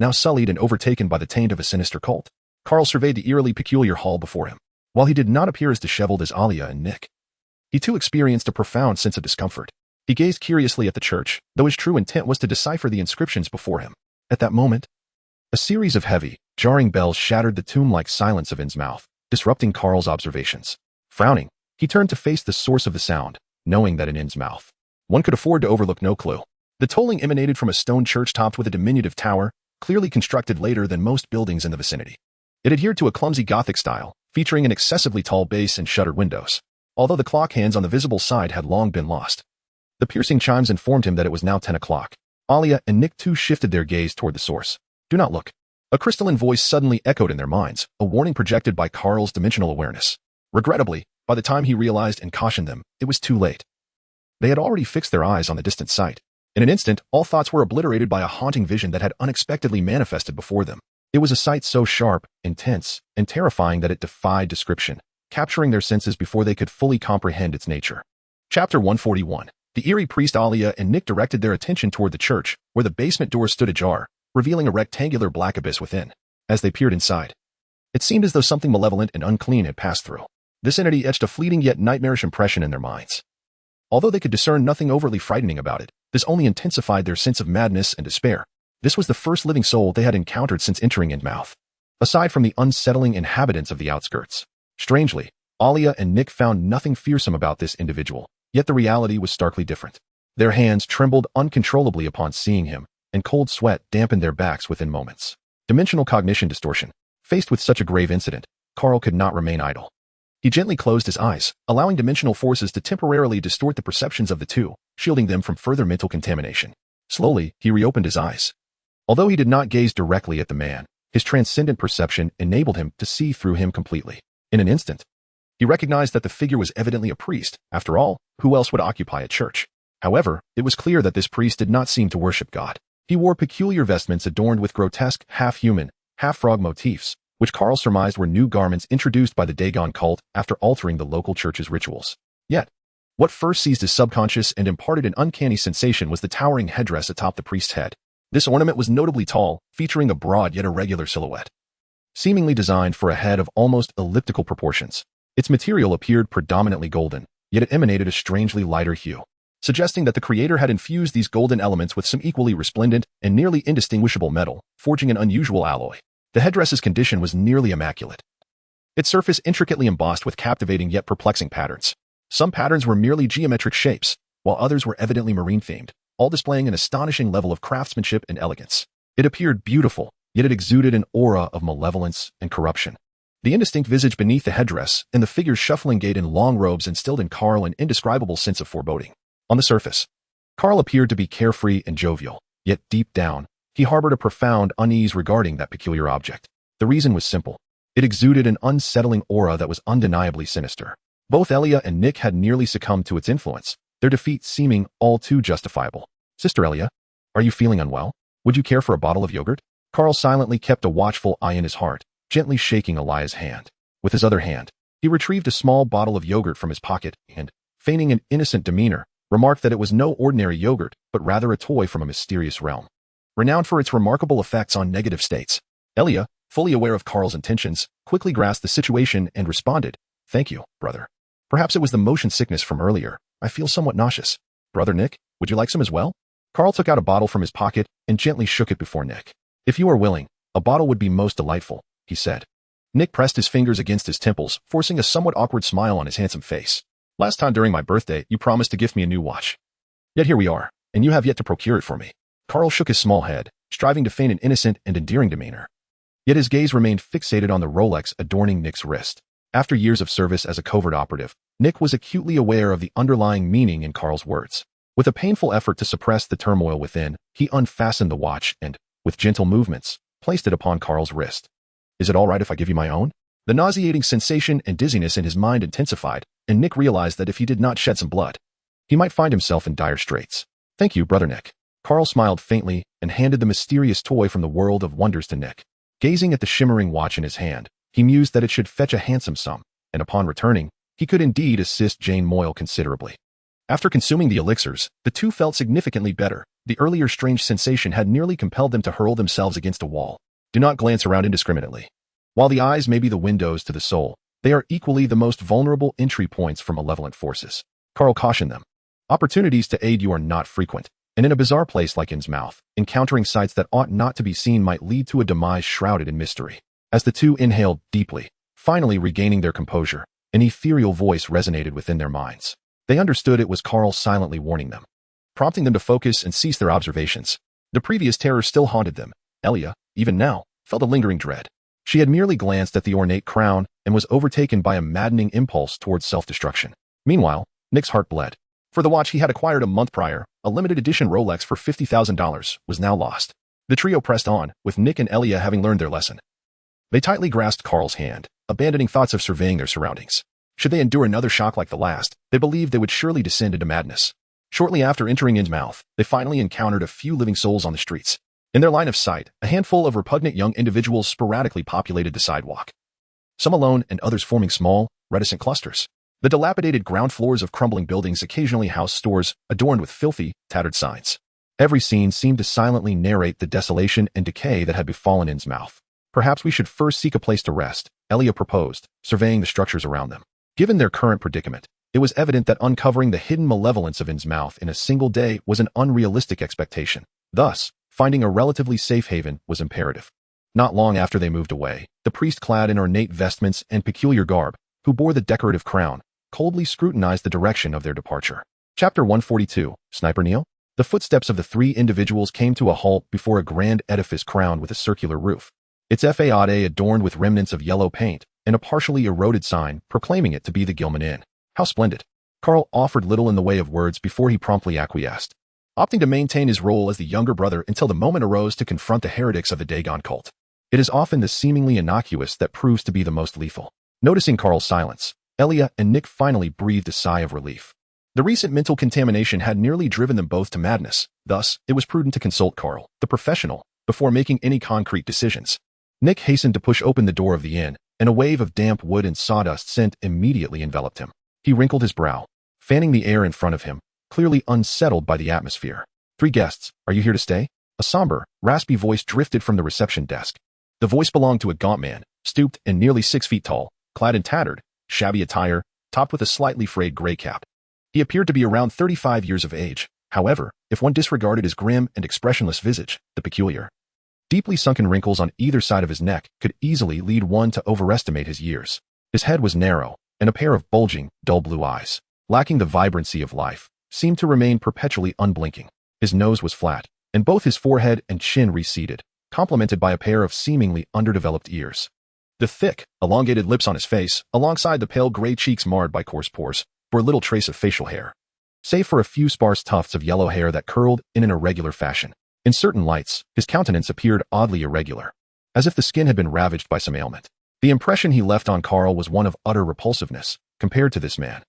now sullied and overtaken by the taint of a sinister cult. Carl surveyed the eerily peculiar hall before him. While he did not appear as disheveled as Alia and Nick, he too experienced a profound sense of discomfort. He gazed curiously at the church, though his true intent was to decipher the inscriptions before him. At that moment, a series of heavy, jarring bells shattered the tomb-like silence of Insmouth, disrupting Carl's observations. Frowning, He turned to face the source of the sound, knowing that in Insmouth, one could afford to overlook no clue. The tolling emanated from a stone church topped with a diminutive tower, clearly constructed later than most buildings in the vicinity. It adhered to a clumsy Gothic style, featuring an excessively tall base and shuttered windows, although the clock hands on the visible side had long been lost. The piercing chimes informed him that it was now 10 o'clock. Alia and Nick too shifted their gaze toward the source. Do not look. A crystalline voice suddenly echoed in their minds, a warning projected by Carl's dimensional awareness. Regrettably, by the time he realized and cautioned them, it was too late. They had already fixed their eyes on the distant sight. In an instant, all thoughts were obliterated by a haunting vision that had unexpectedly manifested before them. It was a sight so sharp, intense, and terrifying that it defied description, capturing their senses before they could fully comprehend its nature. Chapter 141. The eerie priest Alia and Nick directed their attention toward the church, where the basement door stood ajar, revealing a rectangular black abyss within. As they peered inside, it seemed as though something malevolent and unclean had passed through. This entity etched a fleeting yet nightmarish impression in their minds. Although they could discern nothing overtly frightening about it, this only intensified their sense of madness and despair. This was the first living soul they had encountered since entering Insmouth, aside from the unsettling inhabitants of the outskirts. Strangely, Alia and Nick found nothing fearsome about this individual, yet the reality was starkly different. Their hands trembled uncontrollably upon seeing him, and cold sweat dampened their backs within moments. Dimensional cognition distortion. Faced with such a grave incident, Carl could not remain idle. He gently closed his eyes, allowing dimensional forces to temporarily distort the perceptions of the two, shielding them from further mental contamination. Slowly, he reopened his eyes. Although he did not gaze directly at the man, his transcendent perception enabled him to see through him completely. In an instant, he recognized that the figure was evidently a priest. After all, who else would occupy a church? However, it was clear that this priest did not seem to worship God. He wore peculiar vestments adorned with grotesque, half-human, half-frog motifs, which Carl surmised were new garments introduced by the Diagon cult after altering the local church's rituals. Yet, what first seized his subconscious and imparted an uncanny sensation was the towering headdress atop the priest's head. This ornament was notably tall, featuring a broad yet irregular silhouette, seemingly designed for a head of almost elliptical proportions. Its material appeared predominantly golden, yet it emanated a strangely lighter hue, suggesting that the creator had infused these golden elements with some equally resplendent and nearly indistinguishable metal, forging an unusual alloy. The headdress's condition was nearly immaculate, its surface intricately embossed with captivating yet perplexing patterns. Some patterns were merely geometric shapes, while others were evidently marine-themed, all displaying an astonishing level of craftsmanship and elegance. It appeared beautiful, yet it exuded an aura of malevolence and corruption. The indistinct visage beneath the headdress and the figure's shuffling gait in long robes instilled in Carl an indescribable sense of foreboding. On the surface, Carl appeared to be carefree and jovial, yet deep down, he harbored a profound unease regarding that peculiar object. The reason was simple. It exuded an unsettling aura that was undeniably sinister. Both Elia and Nick had nearly succumbed to its influence, their defeat seeming all too justifiable. Sister Elia, are you feeling unwell? Would you care for a bottle of yogurt? Carl silently kept a watchful eye in his heart, gently shaking Elia's hand. With his other hand, he retrieved a small bottle of yogurt from his pocket and, feigning an innocent demeanor, remarked that it was no ordinary yogurt, but rather a toy from a mysterious realm, renowned for its remarkable effects on negative states. Elia, fully aware of Carl's intentions, quickly grasped the situation and responded, "Thank you, brother. Perhaps it was the motion sickness from earlier. I feel somewhat nauseous. Brother Nick, would you like some as well?" Carl took out a bottle from his pocket and gently shook it before Nick. "If you are willing, a bottle would be most delightful," he said. Nick pressed his fingers against his temples, forcing a somewhat awkward smile on his handsome face. "Last time during my birthday, you promised to gift me a new watch. Yet here we are, and you have yet to procure it for me." Carl shook his small head, striving to feign an innocent and endearing demeanor. Yet his gaze remained fixated on the Rolex adorning Nick's wrist. After years of service as a covert operative, Nick was acutely aware of the underlying meaning in Carl's words. With a painful effort to suppress the turmoil within, he unfastened the watch and, with gentle movements, placed it upon Carl's wrist. "Is it all right if I give you my own?" The nauseating sensation and dizziness in his mind intensified, and Nick realized that if he did not shed some blood, he might find himself in dire straits. "Thank you, brother Nick." Carl smiled faintly and handed the mysterious toy from the world of wonders to Nick. Gazing at the shimmering watch in his hand, he mused that it should fetch a handsome sum, and upon returning, he could indeed assist Jane Moyle considerably. After consuming the elixirs, the two felt significantly better. The earlier strange sensation had nearly compelled them to hurl themselves against a wall. Do not glance around indiscriminately. While the eyes may be the windows to the soul, they are equally the most vulnerable entry points for malevolent forces. Carl cautioned them. Opportunities to aid you are not frequent, and in a bizarre place like Insmouth, encountering sights that ought not to be seen might lead to a demise shrouded in mystery. As the two inhaled deeply, finally regaining their composure, An ethereal voice resonated within their minds. They understood it was Carl silently warning them, prompting them to focus and cease their observations. The previous terror still haunted them. Elia, even now, felt a lingering dread. She had merely glanced at the ornate crown and was overtaken by a maddening impulse towards self-destruction. Meanwhile, Nick's heart bled. For the watch he had acquired a month prior, a limited edition Rolex for $50,000, was now lost. The trio pressed on, with Nick and Elia having learned their lesson. They tightly grasped Carl's hand, abandoning thoughts of surveying their surroundings. Should they endure another shock like the last, they believed they would surely descend into madness. Shortly after entering Insmouth, they finally encountered a few living souls on the streets. In their line of sight, a handful of repugnant young individuals sporadically populated the sidewalk. Some alone and others forming small, reticent clusters. The dilapidated ground floors of crumbling buildings occasionally housed stores adorned with filthy, tattered signs. Every scene seemed to silently narrate the desolation and decay that had befallen Insmouth. Perhaps we should first seek a place to rest, Elia proposed, surveying the structures around them. Given their current predicament, it was evident that uncovering the hidden malevolence of Insmouth in a single day was an unrealistic expectation. Thus, finding a relatively safe haven was imperative. Not long after they moved away, the priest clad in ornate vestments and peculiar garb, who bore the decorative crown, coldly scrutinized the direction of their departure. Chapter 142, Sniper Neil? The footsteps of the three individuals came to a halt before a grand edifice crowned with a circular roof. Its façade adorned with remnants of yellow paint, and a partially eroded sign proclaiming it to be the Gilman Inn. How splendid! Carl offered little in the way of words before he promptly acquiesced, opting to maintain his role as the younger brother until the moment arose to confront the heretics of the Diagon cult. It is often the seemingly innocuous that proves to be the most lethal. Noticing Carl's silence, Elia and Nick finally breathed a sigh of relief. The recent mental contamination had nearly driven them both to madness, thus, it was prudent to consult Carl, the professional, before making any concrete decisions. Nick hastened to push open the door of the inn, and a wave of damp wood and sawdust scent immediately enveloped him. He wrinkled his brow, fanning the air in front of him, clearly unsettled by the atmosphere. "3 guests, are you here to stay?" A somber, raspy voice drifted from the reception desk. The voice belonged to a gaunt man, stooped and nearly 6 feet tall, clad in tattered, shabby attire, topped with a slightly frayed gray cap. He appeared to be around 35 years of age. However, if one disregarded his grim and expressionless visage, the peculiar, deeply sunken wrinkles on either side of his neck could easily lead one to overestimate his years. His head was narrow, and a pair of bulging, dull blue eyes, lacking the vibrancy of life, seemed to remain perpetually unblinking. His nose was flat, and both his forehead and chin receded, complemented by a pair of seemingly underdeveloped ears. The thick, elongated lips on his face, alongside the pale gray cheeks marred by coarse pores, bore little trace of facial hair, save for a few sparse tufts of yellow hair that curled in an irregular fashion. In certain lights, his countenance appeared oddly irregular, as if the skin had been ravaged by some ailment. The impression he left on Carl was one of utter repulsiveness, compared to this man.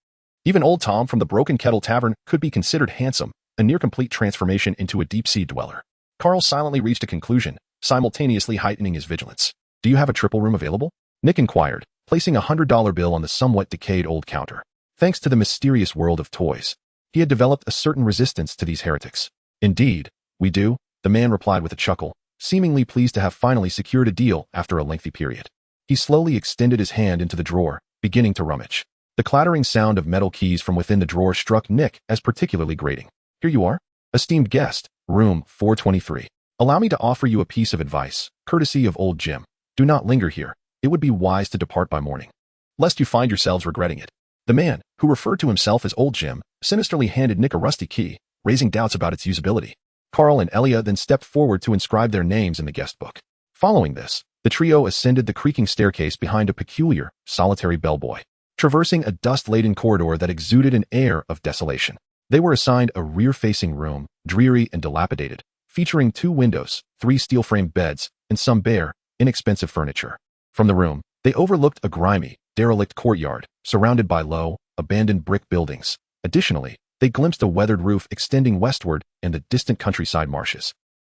Even old Tom from the Broken Kettle Tavern could be considered handsome, a near-complete transformation into a deep-sea dweller. Carl silently reached a conclusion, simultaneously heightening his vigilance. "Do you have a triple room available?" Nick inquired, placing a $100 bill on the somewhat decayed old counter. Thanks to the mysterious world of toys, he had developed a certain resistance to these heretics. "Indeed, we do," the man replied with a chuckle, seemingly pleased to have finally secured a deal after a lengthy period. He slowly extended his hand into the drawer, beginning to rummage. The clattering sound of metal keys from within the drawer struck Nick as particularly grating. "Here you are, esteemed guest, room 423. Allow me to offer you a piece of advice, courtesy of old Jim. Do not linger here. It would be wise to depart by morning, lest you find yourselves regretting it." The man, who referred to himself as Old Jim, sinisterly handed Nick a rusty key, raising doubts about its usability. Carl and Elia then stepped forward to inscribe their names in the guest book. Following this, the trio ascended the creaking staircase behind a peculiar, solitary bellboy, traversing a dust-laden corridor that exuded an air of desolation. They were assigned a rear-facing room, dreary and dilapidated, featuring 2 windows, 3 steel-framed beds, and some bare, inexpensive furniture. From the room, they overlooked a grimy, derelict courtyard, surrounded by low, abandoned brick buildings. Additionally, they glimpsed a weathered roof extending westward and the distant countryside marshes.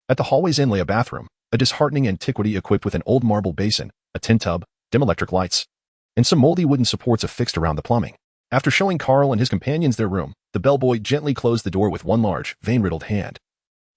At the hallway's end lay a bathroom, a disheartening antiquity equipped with an old marble basin, a tin tub, dim electric lights, and some moldy wooden supports affixed around the plumbing. After showing Carl and his companions their room, the bellboy gently closed the door with one large, vein-riddled hand,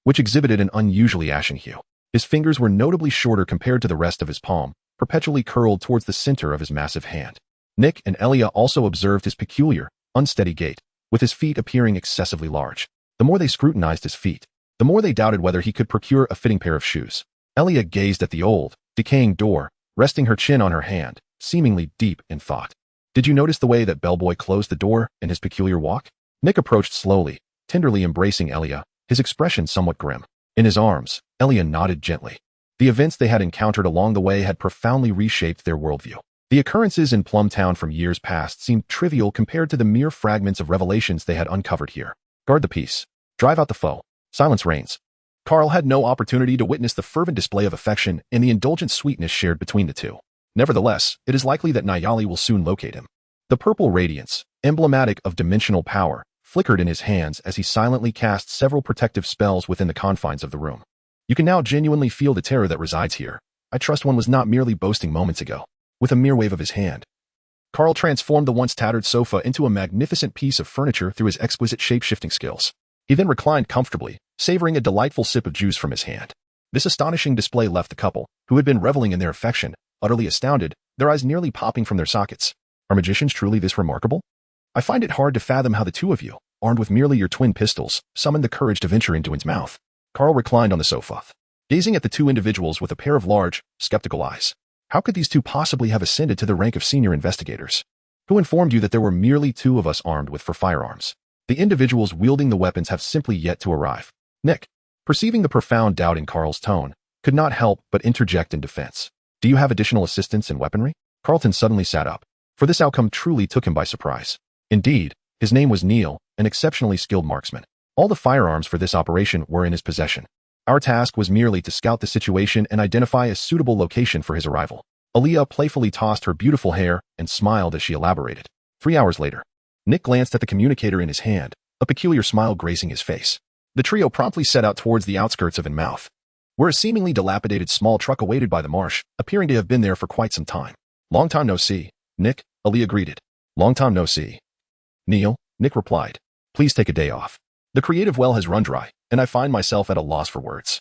which exhibited an unusually ashen hue. His fingers were notably shorter compared to the rest of his palm, perpetually curled towards the center of his massive hand. Nick and Elia also observed his peculiar, unsteady gait, with his feet appearing excessively large. The more they scrutinized his feet, the more they doubted whether he could procure a fitting pair of shoes. Elia gazed at the old, decaying door, resting her chin on her hand, seemingly deep in thought. Did you notice the way that bellboy closed the door in his peculiar walk? Nick approached slowly, tenderly embracing Elia, his expression somewhat grim. In his arms, Elia nodded gently. The events they had encountered along the way had profoundly reshaped their worldview. The occurrences in Plumtown from years past seemed trivial compared to the mere fragments of revelations they had uncovered here. Guard the peace. Drive out the foe. Silence reigns. Carl had no opportunity to witness the fervent display of affection and the indulgent sweetness shared between the two. Nevertheless, it is likely that Nayali will soon locate him. The purple radiance, emblematic of dimensional power, flickered in his hands as he silently cast several protective spells within the confines of the room. You can now genuinely feel the terror that resides here. I trust one was not merely boasting moments ago. With a mere wave of his hand, Carl transformed the once tattered sofa into a magnificent piece of furniture through his exquisite shape-shifting skills. He then reclined comfortably, savoring a delightful sip of juice from his hand. This astonishing display left the couple, who had been reveling in their affection, utterly astounded, their eyes nearly popping from their sockets. Are magicians truly this remarkable? I find it hard to fathom how the two of you, armed with merely your twin pistols, summoned the courage to venture into Innsmouth. Carl reclined on the sofa, gazing at the two individuals with a pair of large, skeptical eyes. How could these two possibly have ascended to the rank of senior investigators? Who informed you that there were merely two of us armed with firearms? The individuals wielding the weapons have simply yet to arrive. Nick, perceiving the profound doubt in Carl's tone, could not help but interject in defense. Do you have additional assistance in weaponry? Carlton suddenly sat up, for this outcome truly took him by surprise. Indeed, his name was Neil, an exceptionally skilled marksman. All the firearms for this operation were in his possession. Our task was merely to scout the situation and identify a suitable location for his arrival. Aaliyah playfully tossed her beautiful hair and smiled as she elaborated. 3 hours later, Nick glanced at the communicator in his hand, a peculiar smile gracing his face. The trio promptly set out towards the outskirts of Innsmouth, where a seemingly dilapidated small truck awaited by the marsh, appearing to have been there for quite some time. Long time no see, Nick, Aaliyah greeted. Long time no see. Neil, Nick replied. Please take a day off. The creative well has run dry, and I find myself at a loss for words.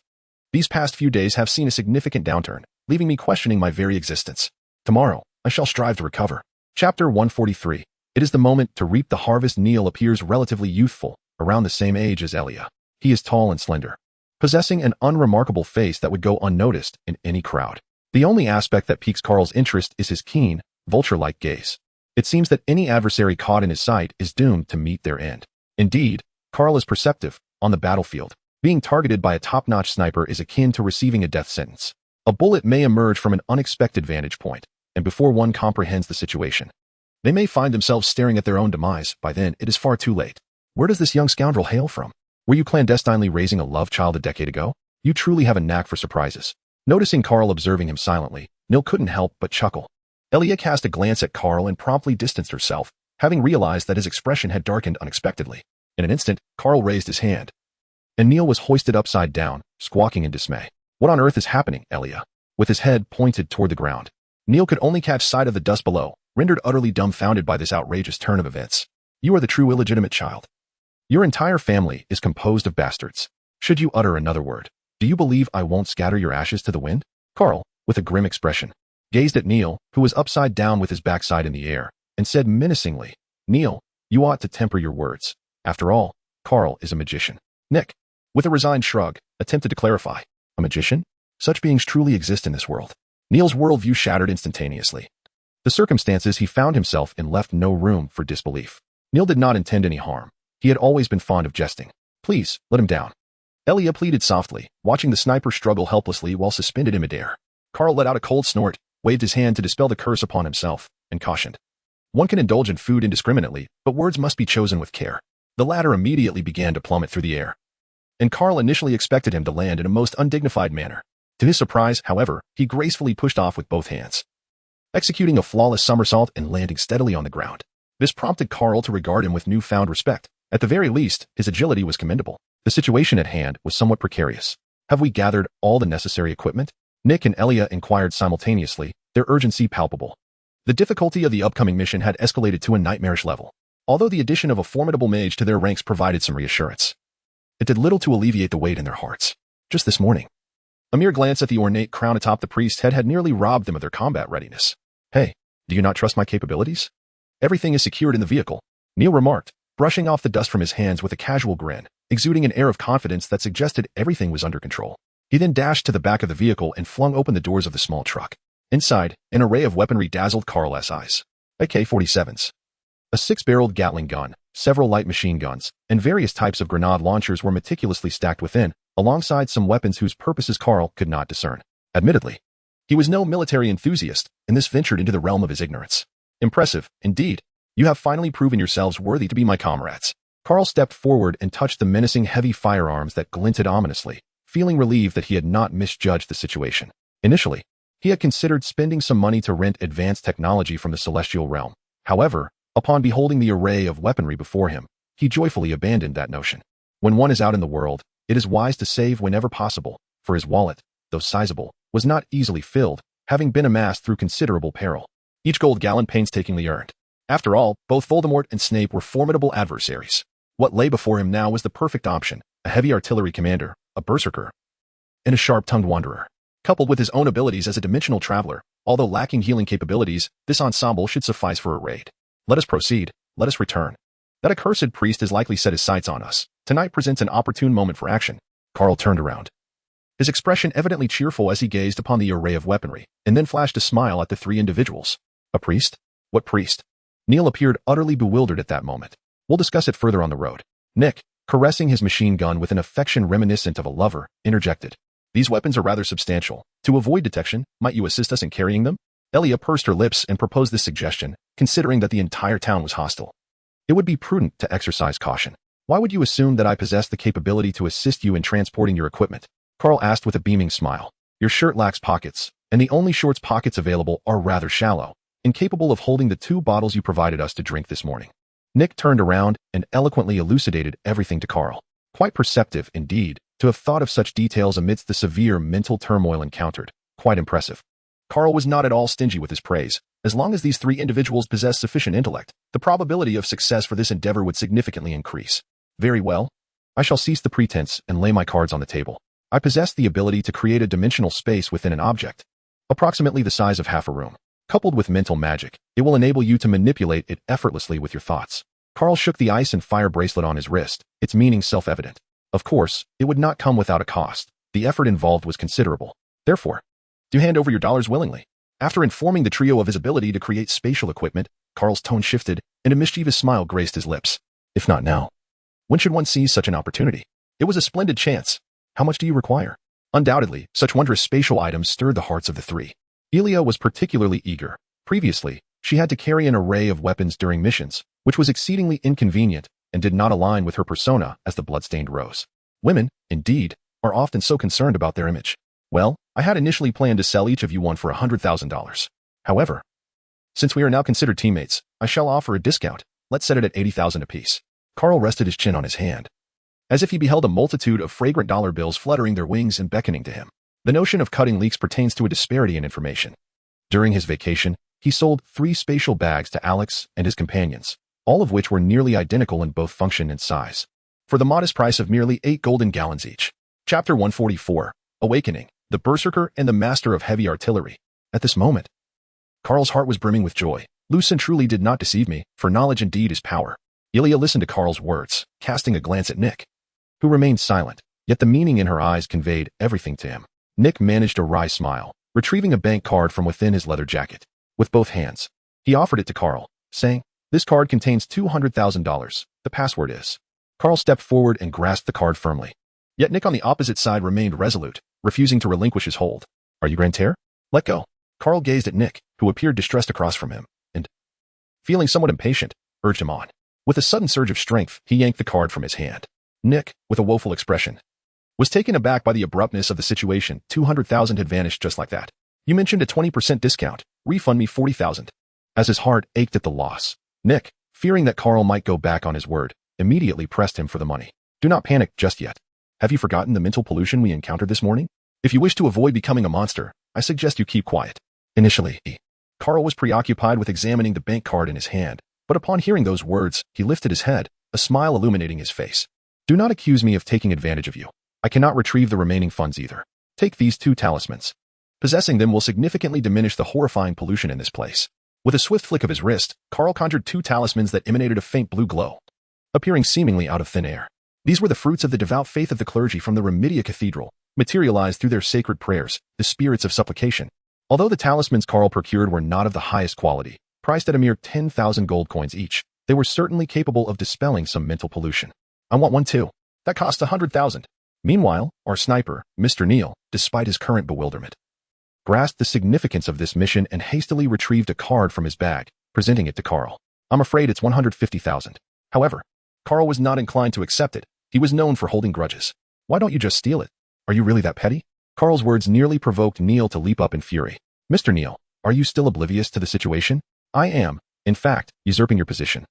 These past few days have seen a significant downturn, leaving me questioning my very existence. Tomorrow, I shall strive to recover. Chapter 143. It is the moment to reap the harvest. Neil appears relatively youthful, around the same age as Elia. He is tall and slender, possessing an unremarkable face that would go unnoticed in any crowd. The only aspect that piques Carl's interest is his keen, vulture-like gaze. It seems that any adversary caught in his sight is doomed to meet their end. Indeed, Carl is perceptive, on the battlefield. Being targeted by a top-notch sniper is akin to receiving a death sentence. A bullet may emerge from an unexpected vantage point, and before one comprehends the situation, they may find themselves staring at their own demise. By then, it is far too late. Where does this young scoundrel hail from? Were you clandestinely raising a love child a decade ago? You truly have a knack for surprises. Noticing Carl observing him silently, Neil couldn't help but chuckle. Elia cast a glance at Carl and promptly distanced herself, having realized that his expression had darkened unexpectedly. In an instant, Carl raised his hand, and Neil was hoisted upside down, squawking in dismay. What on earth is happening, Elia? With his head pointed toward the ground, Neil could only catch sight of the dust below, rendered utterly dumbfounded by this outrageous turn of events. You are the true illegitimate child. Your entire family is composed of bastards. Should you utter another word, do you believe I won't scatter your ashes to the wind? Carl, with a grim expression, gazed at Neil, who was upside down with his backside in the air, and said menacingly, Neil, you ought to temper your words. After all, Carl is a magician. Nick, with a resigned shrug, attempted to clarify. A magician? Such beings truly exist in this world. Neil's worldview shattered instantaneously. The circumstances he found himself in left no room for disbelief. Neil did not intend any harm. He had always been fond of jesting. Please, let him down. Elia pleaded softly, watching the sniper struggle helplessly while suspended in midair. Carl let out a cold snort, waved his hand to dispel the curse upon himself, and cautioned. One can indulge in food indiscriminately, but words must be chosen with care. The latter immediately began to plummet through the air, and Carl initially expected him to land in a most undignified manner. To his surprise, however, he gracefully pushed off with both hands, executing a flawless somersault and landing steadily on the ground. This prompted Carl to regard him with newfound respect. At the very least, his agility was commendable. The situation at hand was somewhat precarious. Have we gathered all the necessary equipment? Nick and Elia inquired simultaneously, their urgency palpable. The difficulty of the upcoming mission had escalated to a nightmarish level. Although the addition of a formidable mage to their ranks provided some reassurance, it did little to alleviate the weight in their hearts. Just this morning, a mere glance at the ornate crown atop the priest's head had nearly robbed them of their combat readiness. Hey, do you not trust my capabilities? Everything is secured in the vehicle, Neil remarked, brushing off the dust from his hands with a casual grin, exuding an air of confidence that suggested everything was under control. He then dashed to the back of the vehicle and flung open the doors of the small truck. Inside, an array of weaponry dazzled Carl's eyes. AK-47s. A six-barreled Gatling gun, several light machine guns, and various types of grenade launchers were meticulously stacked within, alongside some weapons whose purposes Carl could not discern. Admittedly, he was no military enthusiast, and this ventured into the realm of his ignorance. Impressive, indeed. You have finally proven yourselves worthy to be my comrades. Carl stepped forward and touched the menacing heavy firearms that glinted ominously, feeling relieved that he had not misjudged the situation. Initially, he had considered spending some money to rent advanced technology from the celestial realm. However, upon beholding the array of weaponry before him, he joyfully abandoned that notion. When one is out in the world, it is wise to save whenever possible, for his wallet, though sizable, was not easily filled, having been amassed through considerable peril. Each gold gallon painstakingly earned. After all, both Voldemort and Snape were formidable adversaries. What lay before him now was the perfect option: a heavy artillery commander, a berserker, and a sharp-tongued wanderer. Coupled with his own abilities as a dimensional traveler, although lacking healing capabilities, this ensemble should suffice for a raid. Let us proceed, let us return. That accursed priest has likely set his sights on us. Tonight presents an opportune moment for action. Carl turned around, his expression evidently cheerful as he gazed upon the array of weaponry, and then flashed a smile at the three individuals. A priest? What priest? Neil appeared utterly bewildered at that moment. We'll discuss it further on the road. Nick, caressing his machine gun with an affection reminiscent of a lover, interjected. These weapons are rather substantial. To avoid detection, might you assist us in carrying them? Elia pursed her lips and proposed this suggestion, considering that the entire town was hostile. It would be prudent to exercise caution. Why would you assume that I possess the capability to assist you in transporting your equipment? Carl asked with a beaming smile. Your shirt lacks pockets, and the only shorts pockets available are rather shallow, incapable of holding the 2 bottles you provided us to drink this morning. Nick turned around and eloquently elucidated everything to Carl. Quite perceptive, indeed, to have thought of such details amidst the severe mental turmoil encountered. Quite impressive. Carl was not at all stingy with his praise. As long as these 3 individuals possessed sufficient intellect, the probability of success for this endeavor would significantly increase. Very well. I shall cease the pretense and lay my cards on the table. I possess the ability to create a dimensional space within an object, approximately the size of half a room. Coupled with mental magic, it will enable you to manipulate it effortlessly with your thoughts. Carl shook the ice and fire bracelet on his wrist, its meaning self-evident. Of course, it would not come without a cost. The effort involved was considerable. Therefore, do hand over your dollars willingly. After informing the trio of his ability to create spatial equipment, Carl's tone shifted, and a mischievous smile graced his lips. If not now, when should one seize such an opportunity? It was a splendid chance. How much do you require? Undoubtedly, such wondrous spatial items stirred the hearts of the 3. Elia was particularly eager. Previously, she had to carry an array of weapons during missions, which was exceedingly inconvenient and did not align with her persona as the bloodstained rose. Women, indeed, are often so concerned about their image. Well, I had initially planned to sell each of you one for $100,000. However, since we are now considered teammates, I shall offer a discount. Let's set it at $80,000 apiece. Carl rested his chin on his hand, as if he beheld a multitude of fragrant dollar bills fluttering their wings and beckoning to him. The notion of cutting leaks pertains to a disparity in information. During his vacation, he sold 3 spatial bags to Alex and his companions, all of which were nearly identical in both function and size, for the modest price of merely 8 golden gallons each. Chapter 144, Awakening, the Berserker and the Master of Heavy Artillery. At this moment, Carl's heart was brimming with joy. Lucen truly did not deceive me, for knowledge indeed is power. Ilya listened to Carl's words, casting a glance at Nick, who remained silent, yet the meaning in her eyes conveyed everything to him. Nick managed a wry smile, retrieving a bank card from within his leather jacket. With both hands, he offered it to Carl, saying, "This card contains $200,000. The password is." Carl stepped forward and grasped the card firmly. Yet Nick on the opposite side remained resolute, refusing to relinquish his hold. "Are you Grantaire? Let go." Carl gazed at Nick, who appeared distressed across from him, and, feeling somewhat impatient, urged him on. With a sudden surge of strength, he yanked the card from his hand. Nick, with a woeful expression, was taken aback by the abruptness of the situation. 200,000 had vanished just like that. "You mentioned a 20% discount. Refund me 40,000. As his heart ached at the loss, Nick, fearing that Carl might go back on his word, immediately pressed him for the money. "Do not panic just yet. Have you forgotten the mental pollution we encountered this morning? If you wish to avoid becoming a monster, I suggest you keep quiet." Initially, Carl was preoccupied with examining the bank card in his hand, but upon hearing those words, he lifted his head, a smile illuminating his face. "Do not accuse me of taking advantage of you. I cannot retrieve the remaining funds either. Take these 2 talismans. Possessing them will significantly diminish the horrifying pollution in this place." With a swift flick of his wrist, Carl conjured 2 talismans that emanated a faint blue glow, appearing seemingly out of thin air. These were the fruits of the devout faith of the clergy from the Remedia Cathedral, materialized through their sacred prayers, the spirits of supplication. Although the talismans Carl procured were not of the highest quality, Priced at a mere 10,000 gold coins each, they were certainly capable of dispelling some mental pollution. I want one too. That costs 100,000. Meanwhile, our sniper, Mr. Neal, despite his current bewilderment, grasped the significance of this mission and hastily retrieved a card from his bag, presenting it to Carl. I'm afraid it's 150,000. However, Carl was not inclined to accept it. He was known for holding grudges. Why don't you just steal it? Are you really that petty? Carl's words nearly provoked Neal to leap up in fury. Mr. Neal, are you still oblivious to the situation? I am, in fact, usurping your position.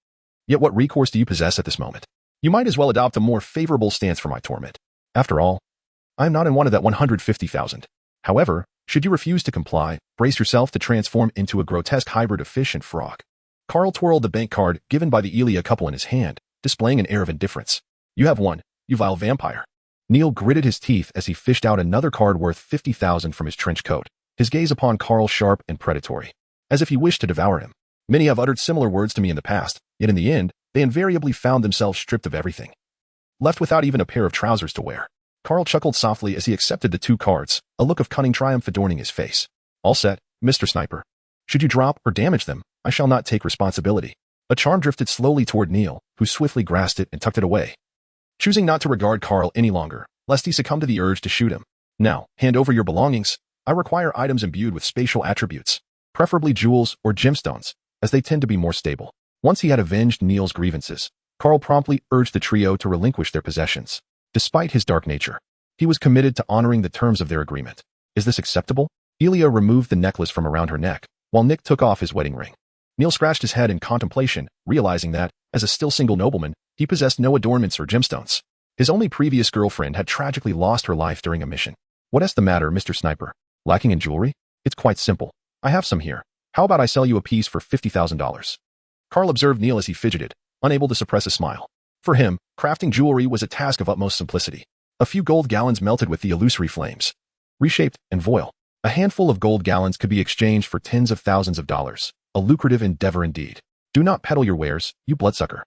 Yet what recourse do you possess at this moment? You might as well adopt a more favorable stance for my torment. After all, I am not in one of that 150,000. However, should you refuse to comply, brace yourself to transform into a grotesque hybrid of fish and frog. Carl twirled the bank card given by the Elia couple in his hand, displaying an air of indifference. You have won, you vile vampire. Neal gritted his teeth as he fished out another card worth 50,000 from his trench coat, his gaze upon Carl sharp and predatory, as if he wished to devour him. Many have uttered similar words to me in the past, yet in the end, they invariably found themselves stripped of everything, left without even a pair of trousers to wear. Carl chuckled softly as he accepted the 2 cards, a look of cunning triumph adorning his face. All set, Mr. Sniper. Should you drop or damage them, I shall not take responsibility. A charm drifted slowly toward Neal, who swiftly grasped it and tucked it away, choosing not to regard Carl any longer, lest he succumb to the urge to shoot him. Now, hand over your belongings. I require items imbued with spatial attributes, preferably jewels or gemstones, as they tend to be more stable. Once he had avenged Neal's grievances, Carl promptly urged the trio to relinquish their possessions. Despite his dark nature, he was committed to honoring the terms of their agreement. Is this acceptable? Elia removed the necklace from around her neck, while Nick took off his wedding ring. Neal scratched his head in contemplation, realizing that, as a still single nobleman, he possessed no adornments or gemstones. His only previous girlfriend had tragically lost her life during a mission. What's the matter, Mr. Sniper? Lacking in jewelry? It's quite simple. I have some here. How about I sell you a piece for $50,000? Carl observed Neal as he fidgeted, unable to suppress a smile. For him, crafting jewelry was a task of utmost simplicity. A few gold gallons melted with the illusory flames, reshaped and voil. A handful of gold gallons could be exchanged for tens of thousands of dollars. A lucrative endeavor indeed. Do not peddle your wares, you bloodsucker.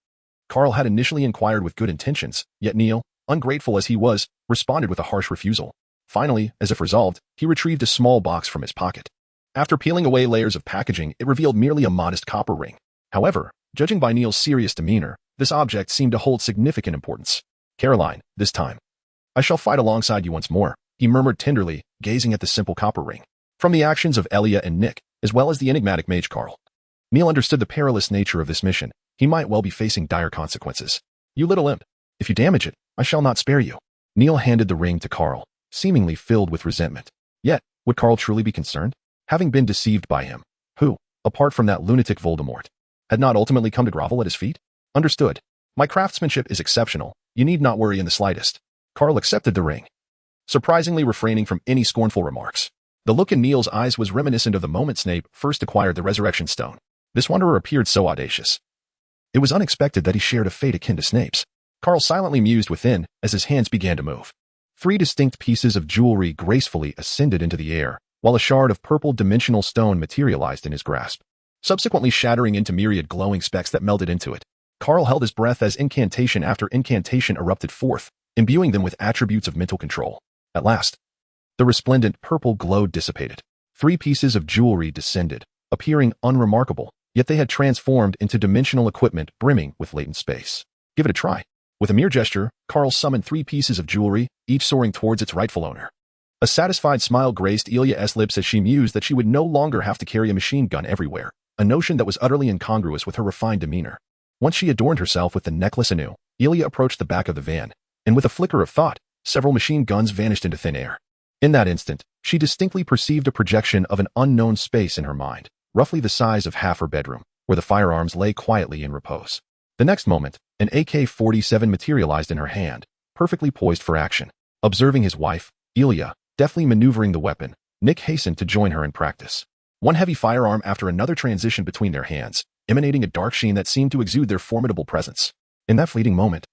Carl had initially inquired with good intentions, yet Neal, ungrateful as he was, responded with a harsh refusal. Finally, as if resolved, he retrieved a small box from his pocket. After peeling away layers of packaging, it revealed merely a modest copper ring. However, judging by Neal's serious demeanor, this object seemed to hold significant importance. Caroline, this time. I shall fight alongside you once more, he murmured tenderly, gazing at the simple copper ring. From the actions of Elia and Nick, as well as the enigmatic mage Carl, Neal understood the perilous nature of this mission. He might well be facing dire consequences. You little imp. If you damage it, I shall not spare you. Neal handed the ring to Carl, seemingly filled with resentment. Yet, would Carl truly be concerned? Having been deceived by him, who, apart from that lunatic Voldemort, had not ultimately come to grovel at his feet? Understood. My craftsmanship is exceptional. You need not worry in the slightest. Carl accepted the ring, surprisingly refraining from any scornful remarks. The look in Neal's eyes was reminiscent of the moment Snape first acquired the Resurrection Stone. This wanderer appeared so audacious. It was unexpected that he shared a fate akin to Snape's. Carl silently mused within as his hands began to move. 3 distinct pieces of jewelry gracefully ascended into the air, while a shard of purple dimensional stone materialized in his grasp, subsequently shattering into myriad glowing specks that melted into it. Carl held his breath as incantation after incantation erupted forth, imbuing them with attributes of mental control. At last, the resplendent purple glow dissipated. 3 pieces of jewelry descended, appearing unremarkable, yet they had transformed into dimensional equipment brimming with latent space. Give it a try. With a mere gesture, Carl summoned 3 pieces of jewelry, each soaring towards its rightful owner. A satisfied smile graced Elia's lips as she mused that she would no longer have to carry a machine gun everywhere, a notion that was utterly incongruous with her refined demeanor. Once she adorned herself with the necklace anew, Elia approached the back of the van, and with a flicker of thought, several machine guns vanished into thin air. In that instant, she distinctly perceived a projection of an unknown space in her mind, roughly the size of half her bedroom, where the firearms lay quietly in repose. The next moment, an AK-47 materialized in her hand, perfectly poised for action. Observing his wife, Elia, deftly maneuvering the weapon, Nick hastened to join her in practice. One heavy firearm after another transitioned between their hands, emanating a dark sheen that seemed to exude their formidable presence. In that fleeting moment,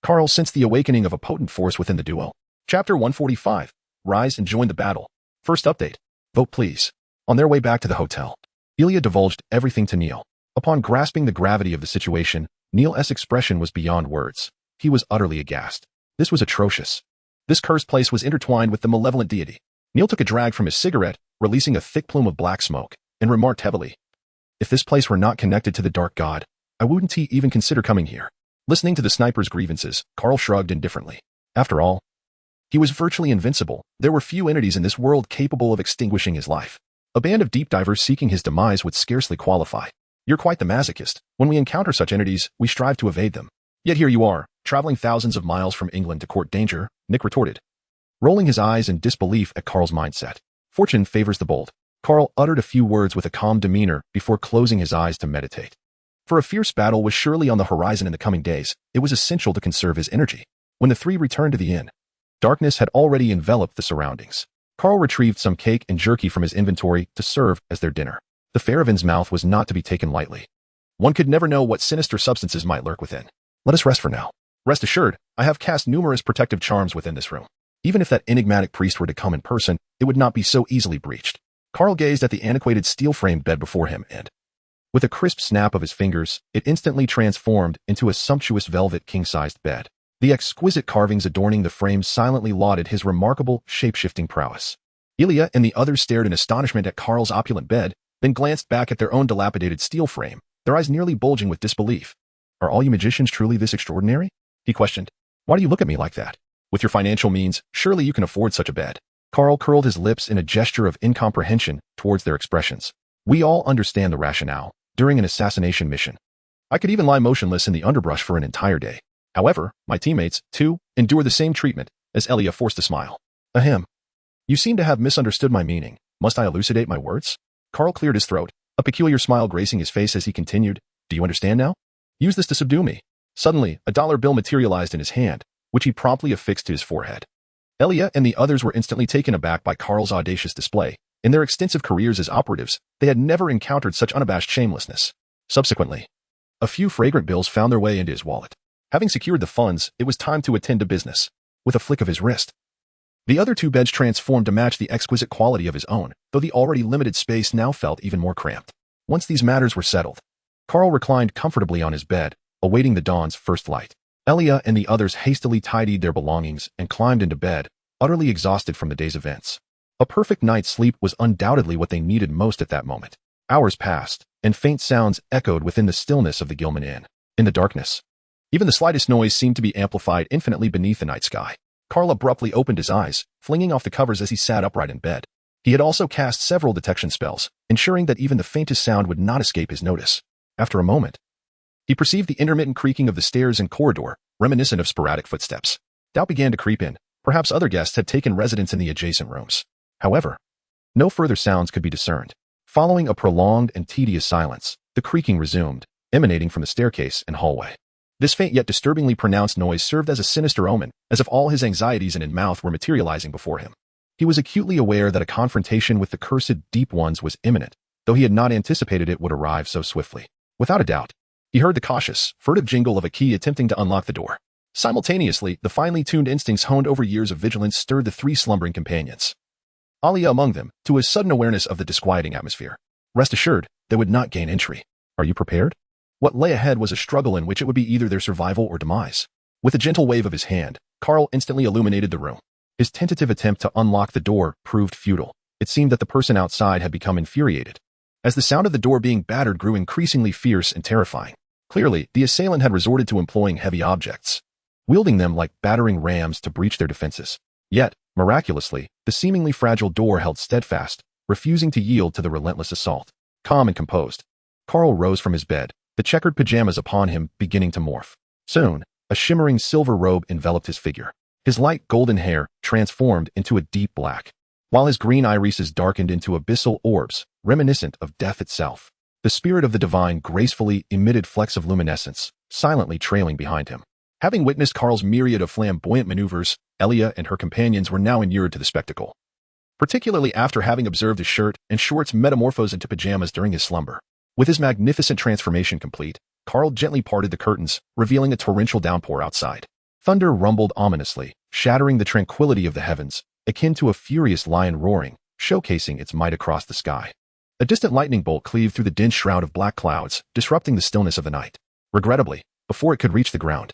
Carl sensed the awakening of a potent force within the duo. Chapter 145. Rise and join the battle. First update. Vote please. On their way back to the hotel, Elia divulged everything to Neal. Upon grasping the gravity of the situation, Neal's expression was beyond words. He was utterly aghast. This was atrocious. This cursed place was intertwined with the malevolent deity. Neal took a drag from his cigarette, releasing a thick plume of black smoke, and remarked heavily, If this place were not connected to the dark god, I wouldn't even consider coming here. Listening to the sniper's grievances, Carl shrugged indifferently. After all, he was virtually invincible. There were few entities in this world capable of extinguishing his life. A band of deep divers seeking his demise would scarcely qualify. You're quite the masochist. When we encounter such entities, we strive to evade them. Yet here you are, traveling thousands of miles from England to court danger, Nick retorted, rolling his eyes in disbelief at Carl's mindset. Fortune favors the bold. Carl uttered a few words with a calm demeanor before closing his eyes to meditate. For a fierce battle was surely on the horizon in the coming days, it was essential to conserve his energy. When the three returned to the inn, darkness had already enveloped the surroundings. Carl retrieved some cake and jerky from his inventory to serve as their dinner. The fare of Insmouth was not to be taken lightly. One could never know what sinister substances might lurk within. Let us rest for now. Rest assured, I have cast numerous protective charms within this room. Even if that enigmatic priest were to come in person, it would not be so easily breached. Carl gazed at the antiquated steel-framed bed before him and, with a crisp snap of his fingers, it instantly transformed into a sumptuous velvet king-sized bed. The exquisite carvings adorning the frame silently lauded his remarkable shape-shifting prowess. Ilya and the others stared in astonishment at Carl's opulent bed, then glanced back at their own dilapidated steel frame, their eyes nearly bulging with disbelief. Are all you magicians truly this extraordinary? He questioned. Why do you look at me like that? With your financial means, surely you can afford such a bed. Carl curled his lips in a gesture of incomprehension towards their expressions. We all understand the rationale. During an assassination mission, I could even lie motionless in the underbrush for an entire day. However, my teammates, too, endure the same treatment, as Elia forced a smile. Ahem. You seem to have misunderstood my meaning. Must I elucidate my words? Carl cleared his throat, a peculiar smile gracing his face as he continued. Do you understand now? Use this to subdue me. Suddenly, a dollar bill materialized in his hand, which he promptly affixed to his forehead. Elia and the others were instantly taken aback by Carl's audacious display. In their extensive careers as operatives, they had never encountered such unabashed shamelessness. Subsequently, a few fragrant bills found their way into his wallet. Having secured the funds, it was time to attend to business. With a flick of his wrist, the other two beds transformed to match the exquisite quality of his own, though the already limited space now felt even more cramped. Once these matters were settled, Carl reclined comfortably on his bed, awaiting the dawn's first light. Elia and the others hastily tidied their belongings and climbed into bed, utterly exhausted from the day's events. A perfect night's sleep was undoubtedly what they needed most at that moment. Hours passed, and faint sounds echoed within the stillness of the Gilman Inn. In the darkness, even the slightest noise seemed to be amplified infinitely beneath the night sky. Carl abruptly opened his eyes, flinging off the covers as he sat upright in bed. He had also cast several detection spells, ensuring that even the faintest sound would not escape his notice. After a moment, he perceived the intermittent creaking of the stairs and corridor, reminiscent of sporadic footsteps. Doubt began to creep in. Perhaps other guests had taken residence in the adjacent rooms. However, no further sounds could be discerned. Following a prolonged and tedious silence, the creaking resumed, emanating from the staircase and hallway. This faint yet disturbingly pronounced noise served as a sinister omen, as if all his anxieties in Insmouth were materializing before him. He was acutely aware that a confrontation with the cursed Deep Ones was imminent, though he had not anticipated it would arrive so swiftly. Without a doubt, he heard the cautious, furtive jingle of a key attempting to unlock the door. Simultaneously, the finely tuned instincts honed over years of vigilance stirred the three slumbering companions, Alia among them, to a sudden awareness of the disquieting atmosphere. Rest assured, they would not gain entry. Are you prepared? What lay ahead was a struggle in which it would be either their survival or demise. With a gentle wave of his hand, Carl instantly illuminated the room. His tentative attempt to unlock the door proved futile. It seemed that the person outside had become infuriated, as the sound of the door being battered grew increasingly fierce and terrifying. Clearly, the assailant had resorted to employing heavy objects, wielding them like battering rams to breach their defenses. Yet, miraculously, the seemingly fragile door held steadfast, refusing to yield to the relentless assault. Calm and composed, Carl rose from his bed, the checkered pajamas upon him beginning to morph. Soon, a shimmering silver robe enveloped his figure. His light golden hair transformed into a deep black, while his green irises darkened into abyssal orbs, reminiscent of death itself. The spirit of the divine gracefully emitted flecks of luminescence, silently trailing behind him. Having witnessed Carl's myriad of flamboyant maneuvers, Elia and her companions were now inured to the spectacle, particularly after having observed his shirt and shorts metamorphose into pajamas during his slumber. With his magnificent transformation complete, Carl gently parted the curtains, revealing a torrential downpour outside. Thunder rumbled ominously, shattering the tranquility of the heavens, akin to a furious lion roaring, showcasing its might across the sky. A distant lightning bolt cleaved through the dense shroud of black clouds, disrupting the stillness of the night. Regrettably, before it could reach the ground,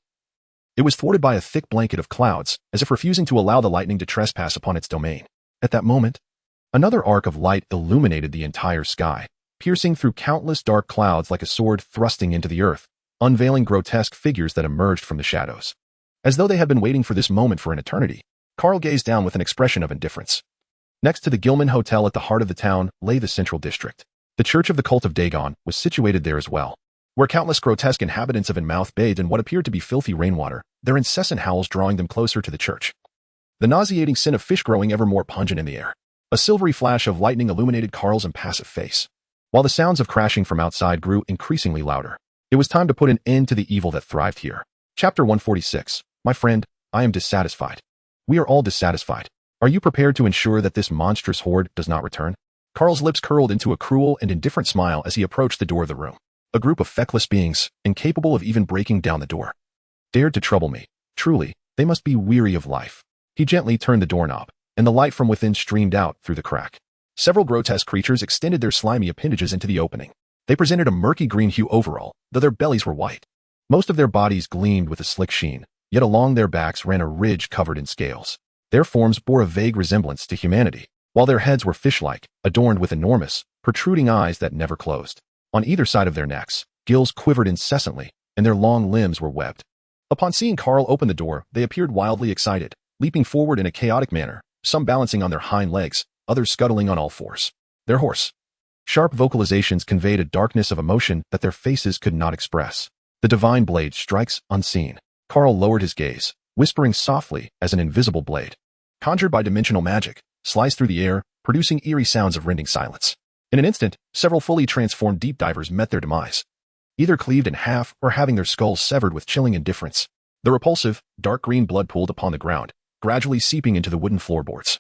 it was thwarted by a thick blanket of clouds, as if refusing to allow the lightning to trespass upon its domain. At that moment, another arc of light illuminated the entire sky, piercing through countless dark clouds like a sword thrusting into the earth, unveiling grotesque figures that emerged from the shadows. As though they had been waiting for this moment for an eternity, Carl gazed down with an expression of indifference. Next to the Gilman Hotel at the heart of the town lay the Central District. The Church of the Cult of Diagon was situated there as well, where countless grotesque inhabitants of Insmouth bathed in what appeared to be filthy rainwater, their incessant howls drawing them closer to the church. The nauseating scent of fish growing ever more pungent in the air. A silvery flash of lightning illuminated Carl's impassive face, while the sounds of crashing from outside grew increasingly louder. It was time to put an end to the evil that thrived here. Chapter 146. My friend, I am dissatisfied. We are all dissatisfied. Are you prepared to ensure that this monstrous horde does not return? Carl's lips curled into a cruel and indifferent smile as he approached the door of the room. A group of feckless beings, incapable of even breaking down the door, dared to trouble me. Truly, they must be weary of life. He gently turned the doorknob, and the light from within streamed out through the crack. Several grotesque creatures extended their slimy appendages into the opening. They presented a murky green hue overall, though their bellies were white. Most of their bodies gleamed with a slick sheen, yet along their backs ran a ridge covered in scales. Their forms bore a vague resemblance to humanity, while their heads were fish-like, adorned with enormous, protruding eyes that never closed. On either side of their necks, gills quivered incessantly, and their long limbs were webbed. Upon seeing Carl open the door, they appeared wildly excited, leaping forward in a chaotic manner, some balancing on their hind legs, others scuttling on all fours. Their hoarse, sharp vocalizations conveyed a darkness of emotion that their faces could not express. The divine blade strikes unseen. Carl lowered his gaze, whispering softly as an invisible blade, conjured by dimensional magic, sliced through the air, producing eerie sounds of rending silence. In an instant, several fully transformed deep divers met their demise, either cleaved in half or having their skulls severed with chilling indifference. The repulsive, dark green blood pooled upon the ground, gradually seeping into the wooden floorboards,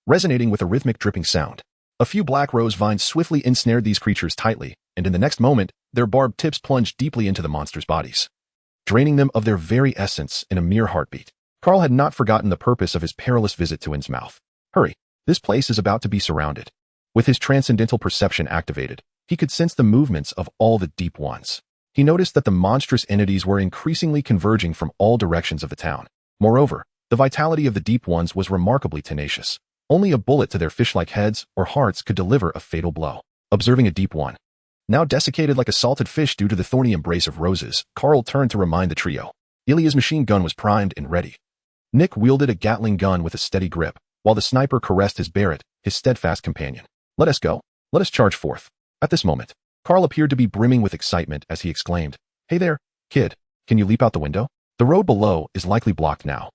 resonating with a rhythmic dripping sound. A few black rose vines swiftly ensnared these creatures tightly, and in the next moment, their barbed tips plunged deeply into the monsters' bodies, draining them of their very essence in a mere heartbeat. Carl had not forgotten the purpose of his perilous visit to Insmouth. Hurry, this place is about to be surrounded. With his transcendental perception activated, he could sense the movements of all the deep ones. He noticed that the monstrous entities were increasingly converging from all directions of the town. Moreover, the vitality of the deep ones was remarkably tenacious. Only a bullet to their fish-like heads or hearts could deliver a fatal blow. Observing a deep one, now desiccated like a salted fish due to the thorny embrace of roses, Carl turned to remind the trio. Ilya's machine gun was primed and ready. Nick wielded a Gatling gun with a steady grip, while the sniper caressed his Barrett, his steadfast companion. Let us go. Let us charge forth. At this moment, Carl appeared to be brimming with excitement as he exclaimed, Hey there, kid, can you leap out the window? The road below is likely blocked now.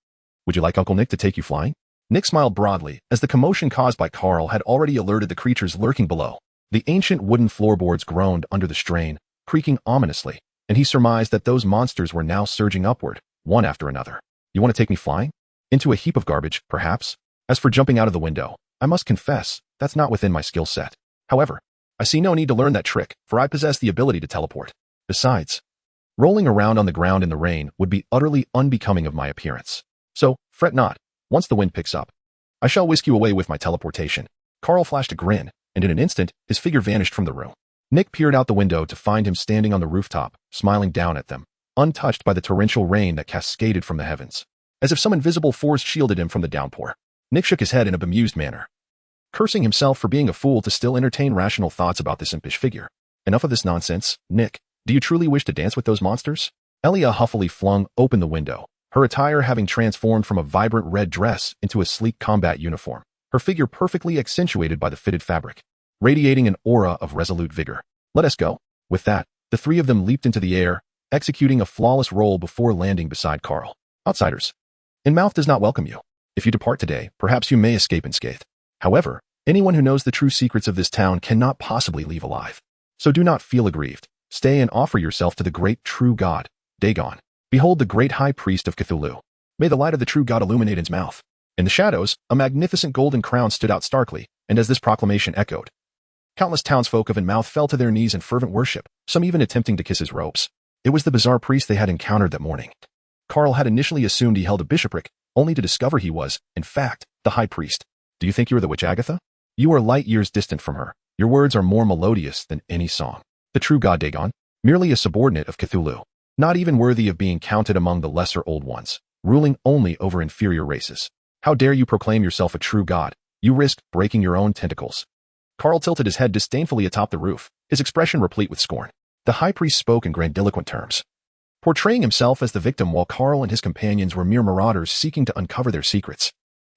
Would you like Uncle Nick to take you flying? Nick smiled broadly, as the commotion caused by Carl had already alerted the creatures lurking below. The ancient wooden floorboards groaned under the strain, creaking ominously, and he surmised that those monsters were now surging upward, one after another. You want to take me flying? Into a heap of garbage, perhaps? As for jumping out of the window, I must confess, that's not within my skill set. However, I see no need to learn that trick, for I possess the ability to teleport. Besides, rolling around on the ground in the rain would be utterly unbecoming of my appearance. So, fret not. Once the wind picks up, I shall whisk you away with my teleportation. Carl flashed a grin, and in an instant, his figure vanished from the room. Nick peered out the window to find him standing on the rooftop, smiling down at them, untouched by the torrential rain that cascaded from the heavens. As if some invisible force shielded him from the downpour. Nick shook his head in a bemused manner, cursing himself for being a fool to still entertain rational thoughts about this impish figure. Enough of this nonsense, Nick. Do you truly wish to dance with those monsters? Elia huffily flung open the window, her attire having transformed from a vibrant red dress into a sleek combat uniform, her figure perfectly accentuated by the fitted fabric, radiating an aura of resolute vigor. Let us go. With that, the three of them leaped into the air, executing a flawless roll before landing beside Carl. Outsiders, Insmouth does not welcome you. If you depart today, perhaps you may escape unscathed. However, anyone who knows the true secrets of this town cannot possibly leave alive. So do not feel aggrieved. Stay and offer yourself to the great true god, Diagon. Behold the great high priest of Cthulhu. May the light of the true god illuminate Insmouth. In the shadows, a magnificent golden crown stood out starkly, and as this proclamation echoed, countless townsfolk of Insmouth fell to their knees in fervent worship, some even attempting to kiss his robes. It was the bizarre priest they had encountered that morning. Carl had initially assumed he held a bishopric, only to discover he was, in fact, the high priest. Do you think you are the witch Agatha? You are light years distant from her. Your words are more melodious than any song. The true god Dagon, merely a subordinate of Cthulhu, not even worthy of being counted among the lesser old ones, ruling only over inferior races. How dare you proclaim yourself a true god? You risk breaking your own tentacles. Carl tilted his head disdainfully atop the roof, his expression replete with scorn. The high priest spoke in grandiloquent terms, portraying himself as the victim while Carl and his companions were mere marauders seeking to uncover their secrets.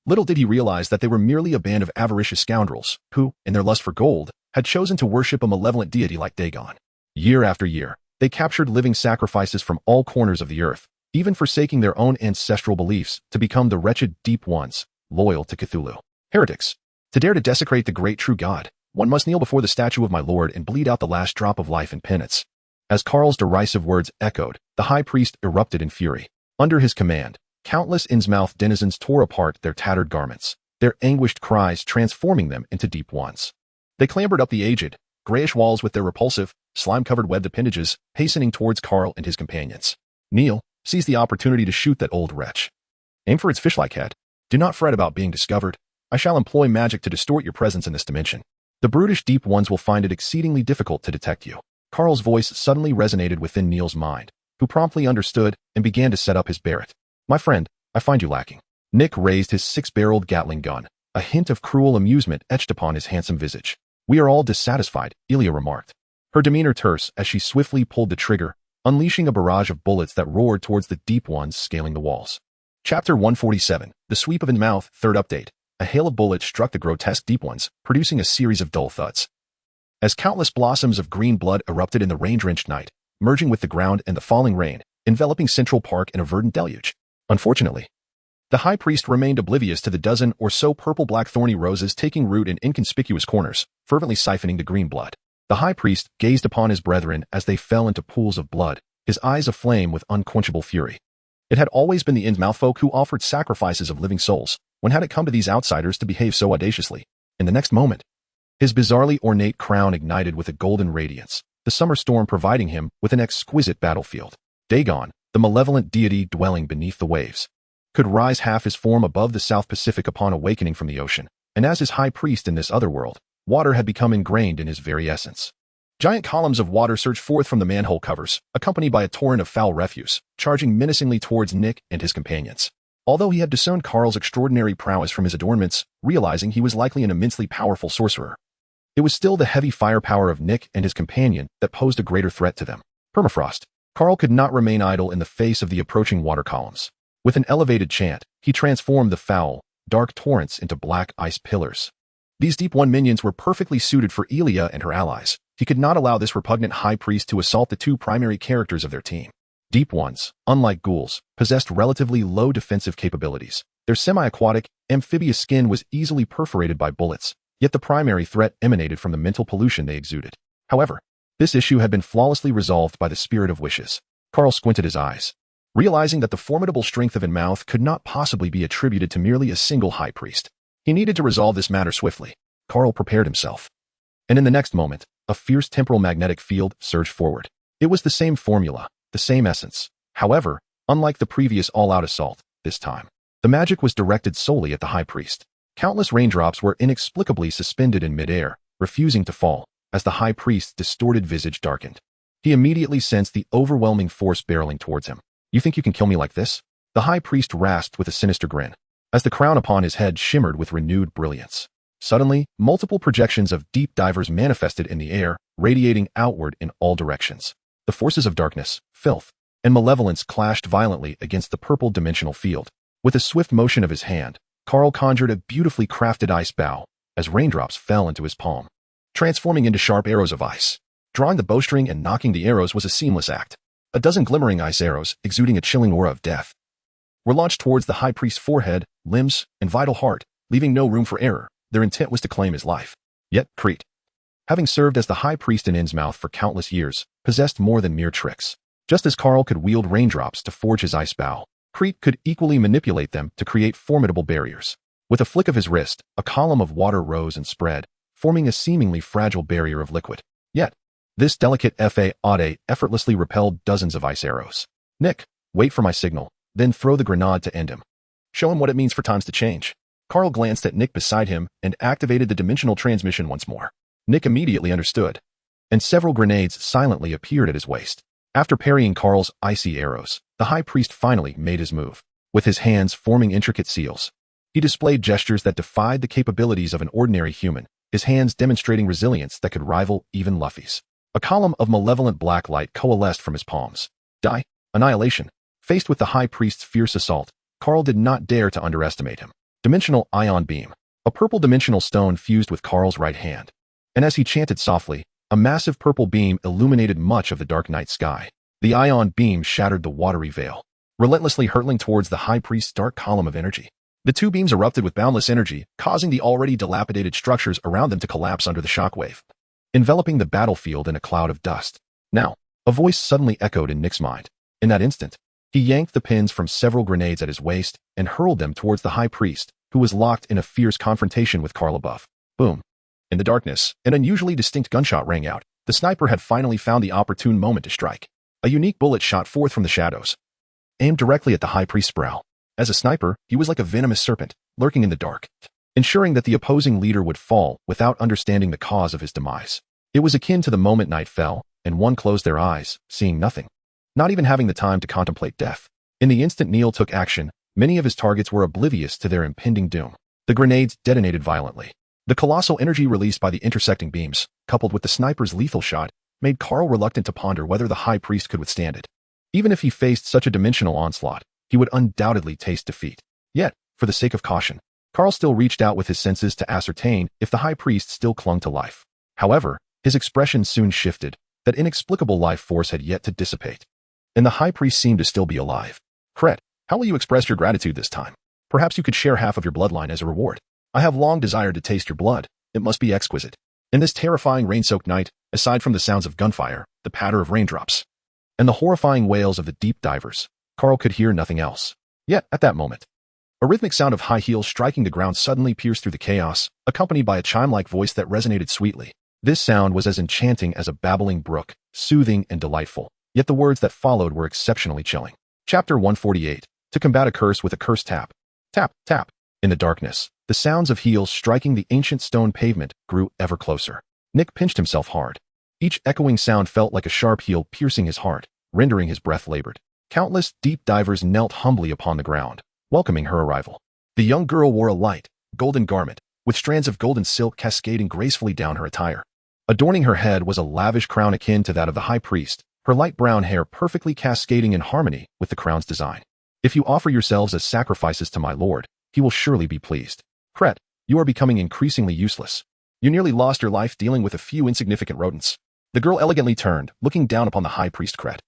Little did he realize that they were merely a band of avaricious scoundrels who, in their lust for gold, had chosen to worship a malevolent deity like Diagon. Year after year, they captured living sacrifices from all corners of the earth, even forsaking their own ancestral beliefs to become the wretched Deep Ones, loyal to Cthulhu. Heretics. To dare to desecrate the great true God, one must kneel before the statue of my lord and bleed out the last drop of life in penance. As Carl's derisive words echoed, the high priest erupted in fury. Under his command, countless Insmouth denizens tore apart their tattered garments, their anguished cries transforming them into Deep Ones. They clambered up the aged, grayish walls with their repulsive, slime-covered webbed appendages, hastening towards Carl and his companions. Neil seized the opportunity to shoot that old wretch. Aim for its fish-like head. Do not fret about being discovered. I shall employ magic to distort your presence in this dimension. The brutish Deep Ones will find it exceedingly difficult to detect you. Carl's voice suddenly resonated within Neil's mind, who promptly understood and began to set up his Barrett. My friend, I find you lacking. Nick raised his 6-barreled Gatling gun, a hint of cruel amusement etched upon his handsome visage. We are all dissatisfied, Ilya remarked, her demeanor terse as she swiftly pulled the trigger, unleashing a barrage of bullets that roared towards the Deep Ones scaling the walls. Chapter 147, The Sweep of Insmouth, third update. A hail of bullets struck the grotesque Deep Ones, producing a series of dull thuds. As countless blossoms of green blood erupted in the rain-drenched night, merging with the ground and the falling rain, enveloping Central Park in a verdant deluge. Unfortunately, the high priest remained oblivious to the dozen or so purple-black thorny roses taking root in inconspicuous corners, fervently siphoning the green blood. The high priest gazed upon his brethren as they fell into pools of blood, his eyes aflame with unquenchable fury. It had always been the Insmouth folk who offered sacrifices of living souls. When had it come to these outsiders to behave so audaciously? In the next moment, his bizarrely ornate crown ignited with a golden radiance, the summer storm providing him with an exquisite battlefield. Dagon, the malevolent deity dwelling beneath the waves, could rise half his form above the South Pacific upon awakening from the ocean, and as his high priest in this other world, water had become ingrained in his very essence. Giant columns of water surged forth from the manhole covers, accompanied by a torrent of foul refuse, charging menacingly towards Nick and his companions. Although he had discerned Carl's extraordinary prowess from his adornments, realizing he was likely an immensely powerful sorcerer, it was still the heavy firepower of Nick and his companion that posed a greater threat to them. Permafrost. Carl could not remain idle in the face of the approaching water columns. With an elevated chant, he transformed the foul, dark torrents into black ice pillars. These Deep One minions were perfectly suited for Ilya and her allies. He could not allow this repugnant high priest to assault the two primary characters of their team. Deep Ones, unlike ghouls, possessed relatively low defensive capabilities. Their semi-aquatic, amphibious skin was easily perforated by bullets, yet the primary threat emanated from the mental pollution they exuded. However, this issue had been flawlessly resolved by the Spirit of Wishes. Carl squinted his eyes, realizing that the formidable strength of Insmouth could not possibly be attributed to merely a single high priest. He needed to resolve this matter swiftly. Carl prepared himself. And in the next moment, a fierce temporal magnetic field surged forward. It was the same formula, the same essence. However, unlike the previous all-out assault, this time, the magic was directed solely at the high priest. Countless raindrops were inexplicably suspended in midair, refusing to fall, as the high priest's distorted visage darkened. He immediately sensed the overwhelming force barreling towards him. You think you can kill me like this? The high priest rasped with a sinister grin, as the crown upon his head shimmered with renewed brilliance. Suddenly, multiple projections of deep divers manifested in the air, radiating outward in all directions. The forces of darkness, filth, and malevolence clashed violently against the purple dimensional field. With a swift motion of his hand, Carl conjured a beautifully crafted ice bow, as raindrops fell into his palm, transforming into sharp arrows of ice. Drawing the bowstring and knocking the arrows was a seamless act. A dozen glimmering ice arrows, exuding a chilling aura of death, were launched towards the high priest's forehead, limbs, and vital heart, leaving no room for error. Their intent was to claim his life. Yet, Crete, having served as the high priest in Insmouth for countless years, possessed more than mere tricks. Just as Carl could wield raindrops to forge his ice bow, Crete could equally manipulate them to create formidable barriers. With a flick of his wrist, a column of water rose and spread, forming a seemingly fragile barrier of liquid. Yet, this delicate Aude effortlessly repelled dozens of ice arrows. Nick, wait for my signal, then throw the grenade to end him. Show him what it means for times to change. Carl glanced at Nick beside him and activated the dimensional transmission once more. Nick immediately understood, and several grenades silently appeared at his waist. After parrying Carl's icy arrows, the high priest finally made his move. With his hands forming intricate seals, he displayed gestures that defied the capabilities of an ordinary human, his hands demonstrating resilience that could rival even Luffy's. A column of malevolent black light coalesced from his palms. Die. Annihilation. Faced with the High Priest's fierce assault, Carl did not dare to underestimate him. Dimensional Ion Beam. A purple dimensional stone fused with Carl's right hand. And as he chanted softly, a massive purple beam illuminated much of the dark night sky. The ion beam shattered the watery veil, relentlessly hurtling towards the High Priest's dark column of energy. The two beams erupted with boundless energy, causing the already dilapidated structures around them to collapse under the shockwave, enveloping the battlefield in a cloud of dust. Now, a voice suddenly echoed in Nick's mind. In that instant, he yanked the pins from several grenades at his waist and hurled them towards the High Priest, who was locked in a fierce confrontation with Carl above. Boom. In the darkness, an unusually distinct gunshot rang out. The sniper had finally found the opportune moment to strike. A unique bullet shot forth from the shadows, aimed directly at the High Priest's brow. As a sniper, he was like a venomous serpent, lurking in the dark, ensuring that the opposing leader would fall without understanding the cause of his demise. It was akin to the moment night fell, and one closed their eyes, seeing nothing, not even having the time to contemplate death. In the instant Neil took action, many of his targets were oblivious to their impending doom. The grenades detonated violently. The colossal energy released by the intersecting beams, coupled with the sniper's lethal shot, made Carl reluctant to ponder whether the High Priest could withstand it. Even if he faced such a dimensional onslaught, he would undoubtedly taste defeat. Yet, for the sake of caution, Carl still reached out with his senses to ascertain if the High Priest still clung to life. However, his expression soon shifted. That inexplicable life force had yet to dissipate, and the High Priest seemed to still be alive. Kret, how will you express your gratitude this time? Perhaps you could share half of your bloodline as a reward. I have long desired to taste your blood. It must be exquisite. In this terrifying rain-soaked night, aside from the sounds of gunfire, the patter of raindrops, and the horrifying wails of the deep divers, Carl could hear nothing else. Yet, at that moment, a rhythmic sound of high heels striking the ground suddenly pierced through the chaos, accompanied by a chime-like voice that resonated sweetly. This sound was as enchanting as a babbling brook, soothing and delightful, yet the words that followed were exceptionally chilling. Chapter 148. To combat a curse with a curse tap. Tap, tap. In the darkness, the sounds of heels striking the ancient stone pavement grew ever closer. Nick pinched himself hard. Each echoing sound felt like a sharp heel piercing his heart, rendering his breath labored. Countless deep divers knelt humbly upon the ground, welcoming her arrival. The young girl wore a light, golden garment, with strands of golden silk cascading gracefully down her attire. Adorning her head was a lavish crown akin to that of the High Priest, her light brown hair perfectly cascading in harmony with the crown's design. If you offer yourselves as sacrifices to my lord, he will surely be pleased. Kret, you are becoming increasingly useless. You nearly lost your life dealing with a few insignificant rodents. The girl elegantly turned, looking down upon the High Priest Kret,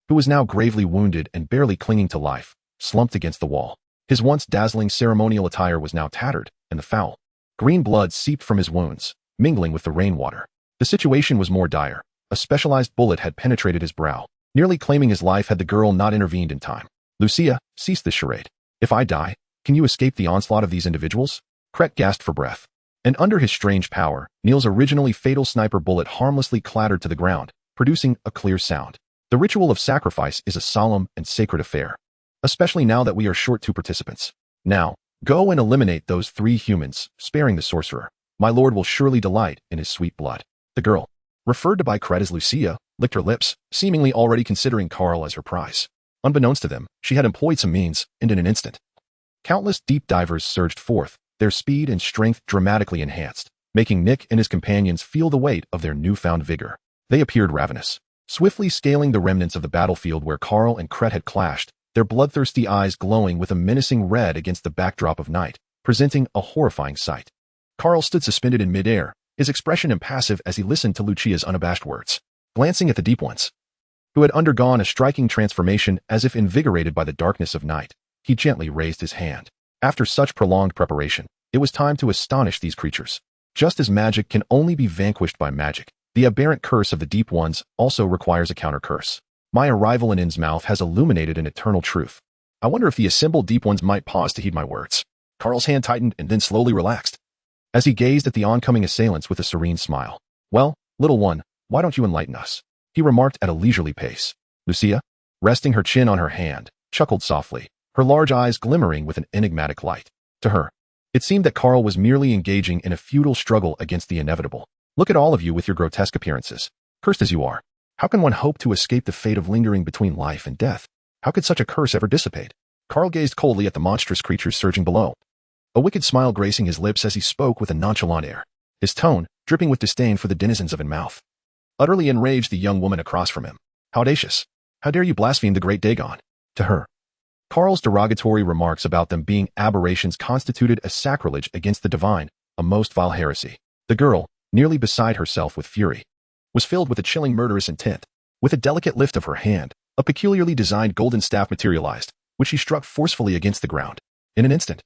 who was now gravely wounded and barely clinging to life, slumped against the wall. His once dazzling ceremonial attire was now tattered, and the foul green blood seeped from his wounds, mingling with the rainwater. The situation was more dire. A specialized bullet had penetrated his brow, nearly claiming his life had the girl not intervened in time. Lucia, cease this charade. If I die, can you escape the onslaught of these individuals? Kret gasped for breath. And under his strange power, Neil's originally fatal sniper bullet harmlessly clattered to the ground, producing a clear sound. The ritual of sacrifice is a solemn and sacred affair, especially now that we are short 2 participants. Now, go and eliminate those 3 humans, sparing the sorcerer. My lord will surely delight in his sweet blood. The girl, referred to by Kret as Lucia, licked her lips, seemingly already considering Carl as her prize. Unbeknownst to them, she had employed some means, and in an instant, countless deep divers surged forth, their speed and strength dramatically enhanced, making Nick and his companions feel the weight of their newfound vigor. They appeared ravenous, swiftly scaling the remnants of the battlefield where Carl and Kret had clashed, their bloodthirsty eyes glowing with a menacing red against the backdrop of night, presenting a horrifying sight. Carl stood suspended in midair, his expression impassive as he listened to Lucia's unabashed words. Glancing at the Deep Ones, who had undergone a striking transformation as if invigorated by the darkness of night, he gently raised his hand. After such prolonged preparation, it was time to astonish these creatures. Just as magic can only be vanquished by magic, the aberrant curse of the Deep Ones also requires a counter-curse. My arrival in Insmouth has illuminated an eternal truth. I wonder if the assembled Deep Ones might pause to heed my words. Carl's hand tightened and then slowly relaxed, as he gazed at the oncoming assailants with a serene smile. Well, little one, why don't you enlighten us? He remarked at a leisurely pace. Lucia, resting her chin on her hand, chuckled softly, her large eyes glimmering with an enigmatic light. To her, it seemed that Carl was merely engaging in a futile struggle against the inevitable. Look at all of you with your grotesque appearances. Cursed as you are, how can one hope to escape the fate of lingering between life and death? How could such a curse ever dissipate? Carl gazed coldly at the monstrous creatures surging below, a wicked smile gracing his lips as he spoke with a nonchalant air. his tone dripping with disdain for the denizens of Insmouth. Utterly enraged, the young woman across from him. How audacious! How dare you blaspheme the great Diagon? To her. Carl's derogatory remarks about them being aberrations constituted a sacrilege against the divine, a most vile heresy. The girl, nearly beside herself with fury, was filled with a chilling murderous intent. With a delicate lift of her hand, a peculiarly designed golden staff materialized, which she struck forcefully against the ground. In an instant,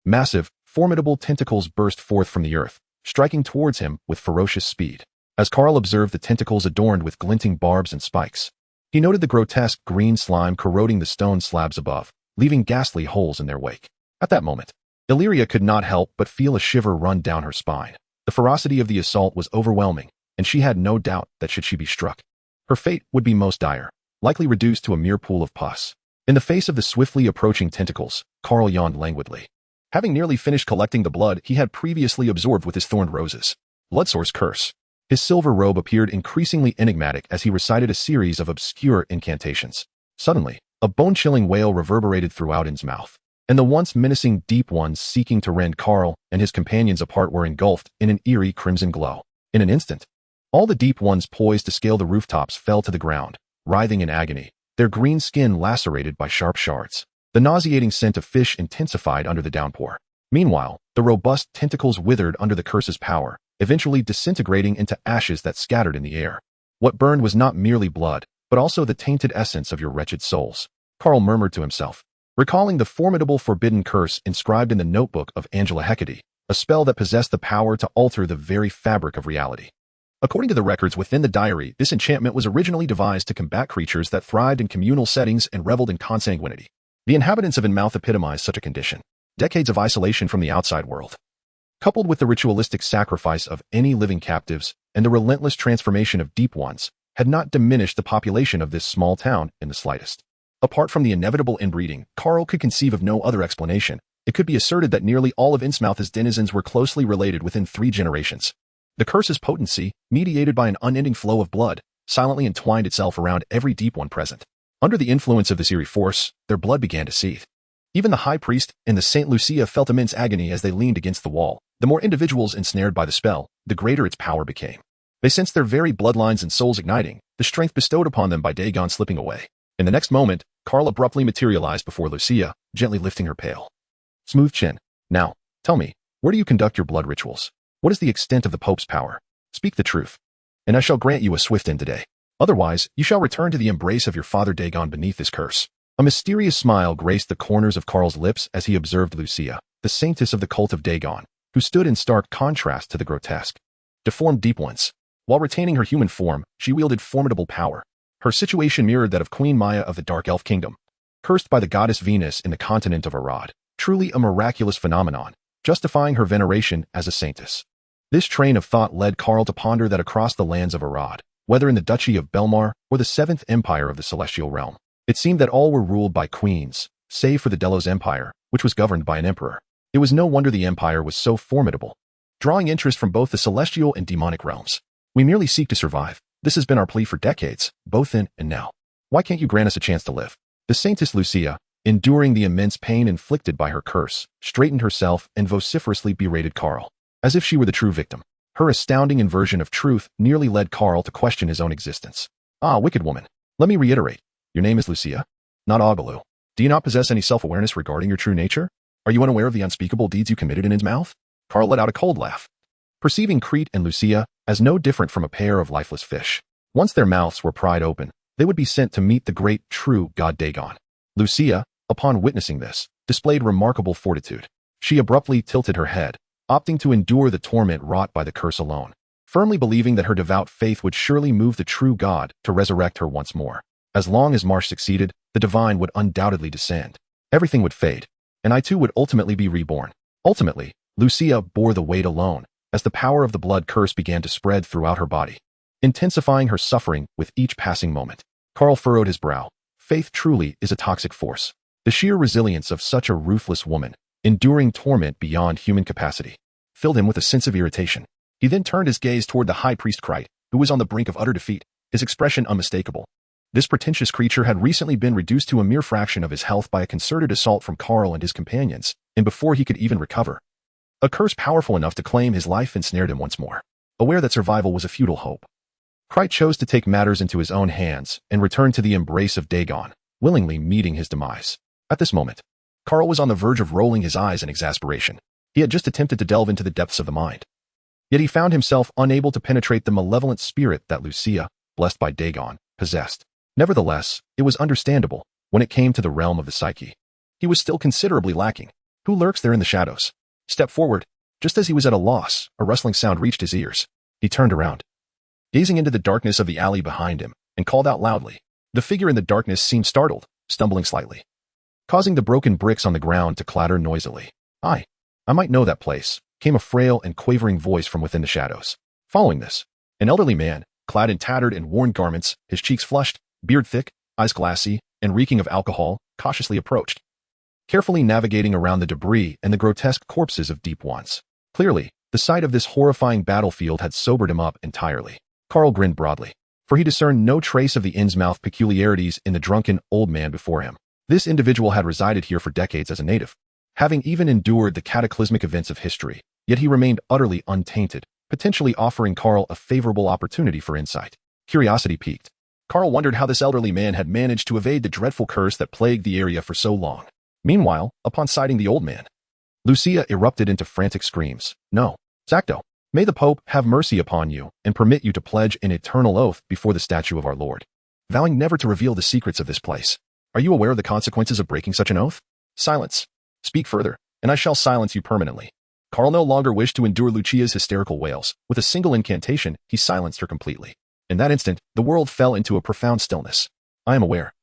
massive, formidable tentacles burst forth from the earth, striking towards him with ferocious speed. As Carl observed the tentacles adorned with glinting barbs and spikes, he noted the grotesque green slime corroding the stone slabs above, leaving ghastly holes in their wake. At that moment, Illyria could not help but feel a shiver run down her spine. The ferocity of the assault was overwhelming, and she had no doubt that should she be struck, her fate would be most dire, likely reduced to a mere pool of pus. In the face of the swiftly approaching tentacles, Carl yawned languidly. Having nearly finished collecting the blood he had previously absorbed with his thorned roses. Bloodsource curse. His silver robe appeared increasingly enigmatic as he recited a series of obscure incantations. Suddenly, a bone-chilling wail reverberated throughout Insmouth, and the once menacing deep ones seeking to rend Carl and his companions apart were engulfed in an eerie crimson glow. In an instant, all the deep ones poised to scale the rooftops fell to the ground, writhing in agony, their green skin lacerated by sharp shards. The nauseating scent of fish intensified under the downpour. Meanwhile, the robust tentacles withered under the curse's power, eventually disintegrating into ashes that scattered in the air. What burned was not merely blood, but also the tainted essence of your wretched souls, Carl murmured to himself, recalling the formidable forbidden curse inscribed in the notebook of Angela Hecate, a spell that possessed the power to alter the very fabric of reality. According to the records within the diary, this enchantment was originally devised to combat creatures that thrived in communal settings and reveled in consanguinity. The inhabitants of Insmouth epitomized such a condition. Decades of isolation from the outside world, coupled with the ritualistic sacrifice of any living captives and the relentless transformation of deep ones, had not diminished the population of this small town in the slightest. Apart from the inevitable inbreeding, Carl could conceive of no other explanation. It could be asserted that nearly all of Insmouth's denizens were closely related within 3 generations. The curse's potency, mediated by an unending flow of blood, silently entwined itself around every deep one present. Under the influence of this eerie force, their blood began to seethe. Even the high priest and the Saint Lucia felt immense agony as they leaned against the wall. The more individuals ensnared by the spell, the greater its power became. They sensed their very bloodlines and souls igniting, the strength bestowed upon them by Diagon slipping away. In the next moment, Carl abruptly materialized before Lucia, gently lifting her pale, smooth chin. Now, tell me, where do you conduct your blood rituals? What is the extent of the Pope's power? Speak the truth, and I shall grant you a swift end today. Otherwise, you shall return to the embrace of your father Diagon beneath this curse. A mysterious smile graced the corners of Carl's lips as he observed Lucia, the saintess of the cult of Diagon, who stood in stark contrast to the grotesque, deformed deep ones. While retaining her human form, she wielded formidable power. Her situation mirrored that of Queen Maya of the Dark Elf Kingdom, cursed by the goddess Venus in the continent of Erised. Truly a miraculous phenomenon, justifying her veneration as a saintess. This train of thought led Carl to ponder that across the lands of Erised, whether in the Duchy of Belmar or the Seventh Empire of the Celestial Realm, it seemed that all were ruled by queens, save for the Delos Empire, which was governed by an emperor. It was no wonder the empire was so formidable, drawing interest from both the celestial and demonic realms. We merely seek to survive. This has been our plea for decades, both then and now. Why can't you grant us a chance to live? The saintess Lucia, enduring the immense pain inflicted by her curse, straightened herself and vociferously berated Carl, as if she were the true victim. Her astounding inversion of truth nearly led Carl to question his own existence. Ah, wicked woman. Let me reiterate. Your name is Lucia, not Ogaloo. Do you not possess any self-awareness regarding your true nature? Are you unaware of the unspeakable deeds you committed in Insmouth? Carl let out a cold laugh, perceiving Crete and Lucia as no different from a pair of lifeless fish. Once their mouths were pried open, they would be sent to meet the great, true god Diagon. Lucia, upon witnessing this, displayed remarkable fortitude. She abruptly tilted her head, opting to endure the torment wrought by the curse alone, firmly believing that her devout faith would surely move the true god to resurrect her once more. As long as Marsh succeeded, the divine would undoubtedly descend. Everything would fade, and I too would ultimately be reborn. Ultimately, Lucia bore the weight alone, as the power of the blood curse began to spread throughout her body, intensifying her suffering with each passing moment. Carl furrowed his brow. Faith truly is a toxic force. The sheer resilience of such a ruthless woman, enduring torment beyond human capacity, filled him with a sense of irritation. He then turned his gaze toward the high priest Crite, who was on the brink of utter defeat, his expression unmistakable. This pretentious creature had recently been reduced to a mere fraction of his health by a concerted assault from Carl and his companions, and before he could even recover, A curse powerful enough to claim his life ensnared him once more. Aware that survival was a futile hope, Krite chose to take matters into his own hands and return to the embrace of Diagon, willingly meeting his demise. At this moment, Carl was on the verge of rolling his eyes in exasperation. He had just attempted to delve into the depths of the mind. Yet he found himself unable to penetrate the malevolent spirit that Lucia, blessed by Diagon, possessed. Nevertheless, it was understandable when it came to the realm of the psyche. He was still considerably lacking. Who lurks there in the shadows? Step forward. Just as he was at a loss, a rustling sound reached his ears. He turned around, gazing into the darkness of the alley behind him, and called out loudly. The figure in the darkness seemed startled, stumbling slightly, causing the broken bricks on the ground to clatter noisily. I might know that place, came a frail and quavering voice from within the shadows. Following this, an elderly man, clad in tattered and worn garments, his cheeks flushed, beard thick, eyes glassy, and reeking of alcohol, cautiously approached, carefully navigating around the debris and the grotesque corpses of deep ones. Clearly, the sight of this horrifying battlefield had sobered him up entirely. Carl grinned broadly, for he discerned no trace of the Insmouth peculiarities in the drunken old man before him. This individual had resided here for decades as a native, having even endured the cataclysmic events of history, yet he remained utterly untainted, potentially offering Carl a favorable opportunity for insight. Curiosity piqued. Carl wondered how this elderly man had managed to evade the dreadful curse that plagued the area for so long. Meanwhile, upon sighting the old man, Lucia erupted into frantic screams. No, Zacto, may the Pope have mercy upon you and permit you to pledge an eternal oath before the statue of our Lord, vowing never to reveal the secrets of this place. Are you aware of the consequences of breaking such an oath? Silence. Speak further, and I shall silence you permanently. Carl no longer wished to endure Lucia's hysterical wails. With a single incantation, he silenced her completely. In that instant, the world fell into a profound stillness. I am aware,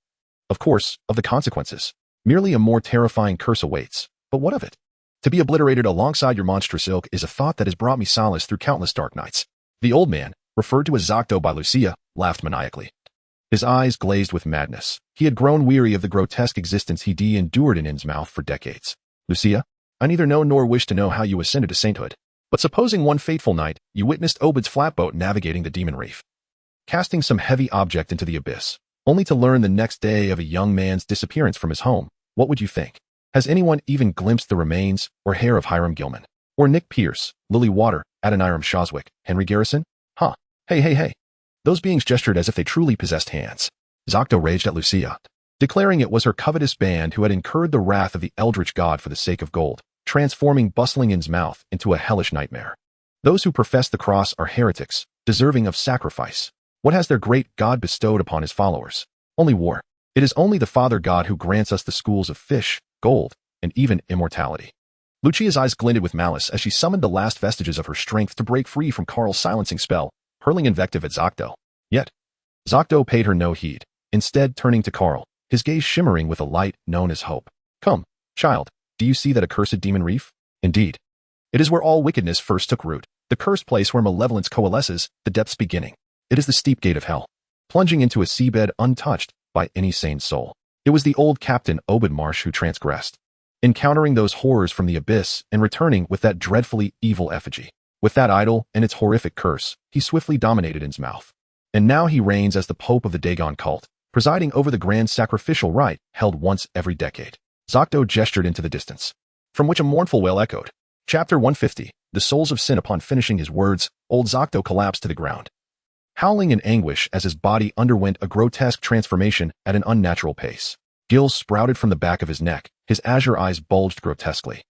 of course, of the consequences. Merely a more terrifying curse awaits. But what of it? To be obliterated alongside your monstrous ilk is a thought that has brought me solace through countless dark nights. The old man, referred to as Zacto by Lucia, laughed maniacally. His eyes glazed with madness. He had grown weary of the grotesque existence he'd endured in Insmouth for decades. Lucia, I neither know nor wish to know how you ascended to sainthood. But supposing one fateful night, you witnessed Obed's flatboat navigating the demon reef, casting some heavy object into the abyss, only to learn the next day of a young man's disappearance from his home, what would you think? Has anyone even glimpsed the remains or hair of Hiram Gilman? Or Nick Pierce, Lily Water, Adoniram Shoswick, Henry Garrison? Huh. Hey. Those beings gestured as if they truly possessed hands. Zacto raged at Lucia, declaring it was her covetous band who had incurred the wrath of the eldritch god for the sake of gold, transforming bustling Insmouth into a hellish nightmare. Those who profess the cross are heretics, deserving of sacrifice. What has their great god bestowed upon his followers? Only war. It is only the Father God who grants us the schools of fish, gold, and even immortality. Lucia's eyes glinted with malice as she summoned the last vestiges of her strength to break free from Carl's silencing spell, hurling invective at Zacto. Yet, Zacto paid her no heed, instead turning to Carl, his gaze shimmering with a light known as hope. Come, child, do you see that accursed demon reef? Indeed. It is where all wickedness first took root, the cursed place where malevolence coalesces, the depths beginning. It is the steep gate of hell, plunging into a seabed untouched by any sane soul. It was the old captain Obed Marsh who transgressed, encountering those horrors from the abyss and returning with that dreadfully evil effigy. With that idol and its horrific curse, he swiftly dominated Insmouth. And now he reigns as the Pope of the Diagon cult, presiding over the grand sacrificial rite held once every decade. Zacto gestured into the distance, from which a mournful wail echoed. Chapter 150, The Souls of Sin. Upon finishing his words, old Zacto collapsed to the ground, howling in anguish as his body underwent a grotesque transformation at an unnatural pace. Gills sprouted from the back of his neck, his azure eyes bulged grotesquely,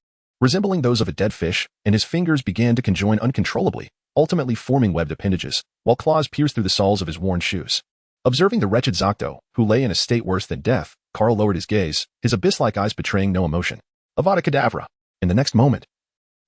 resembling those of a dead fish, and his fingers began to conjoin uncontrollably, ultimately forming webbed appendages, while claws pierced through the soles of his worn shoes. Observing the wretched Zacto, who lay in a state worse than death, Carl lowered his gaze, his abyss-like eyes betraying no emotion. Avada Kedavra! In the next moment,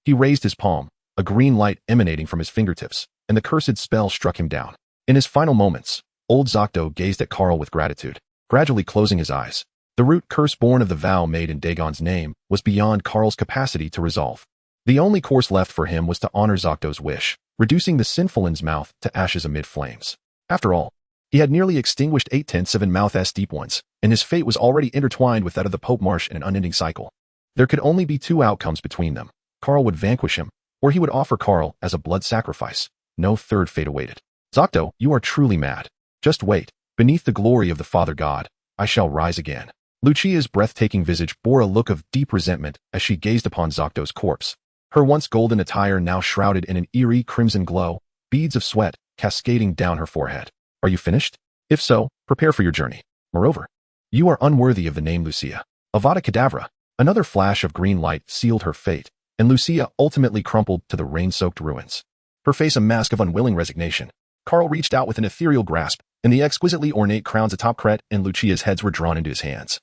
he raised his palm, a green light emanating from his fingertips, and the cursed spell struck him down. In his final moments, old Zacto gazed at Carl with gratitude, gradually closing his eyes. The root curse born of the vow made in Dagon's name was beyond Carl's capacity to resolve. The only course left for him was to honor Zacto's wish, reducing the sinful Insmouth to ashes amid flames. After all, he had nearly extinguished 8/10 of Insmouth's deep ones, and his fate was already intertwined with that of the Pope Marsh in an unending cycle. There could only be two outcomes between them. Carl would vanquish him, or he would offer Carl as a blood sacrifice. No third fate awaited. Zacto, you are truly mad. Just wait. Beneath the glory of the Father God, I shall rise again. Lucia's breathtaking visage bore a look of deep resentment as she gazed upon Zacto's corpse. Her once golden attire now shrouded in an eerie crimson glow, beads of sweat cascading down her forehead. Are you finished? If so, prepare for your journey. Moreover, you are unworthy of the name Lucia. Avada Kedavra. Another flash of green light sealed her fate, and Lucia ultimately crumpled to the rain-soaked ruins. Her face a mask of unwilling resignation. Carl reached out with an ethereal grasp, and the exquisitely ornate crowns atop Cret and Lucia's heads were drawn into his hands,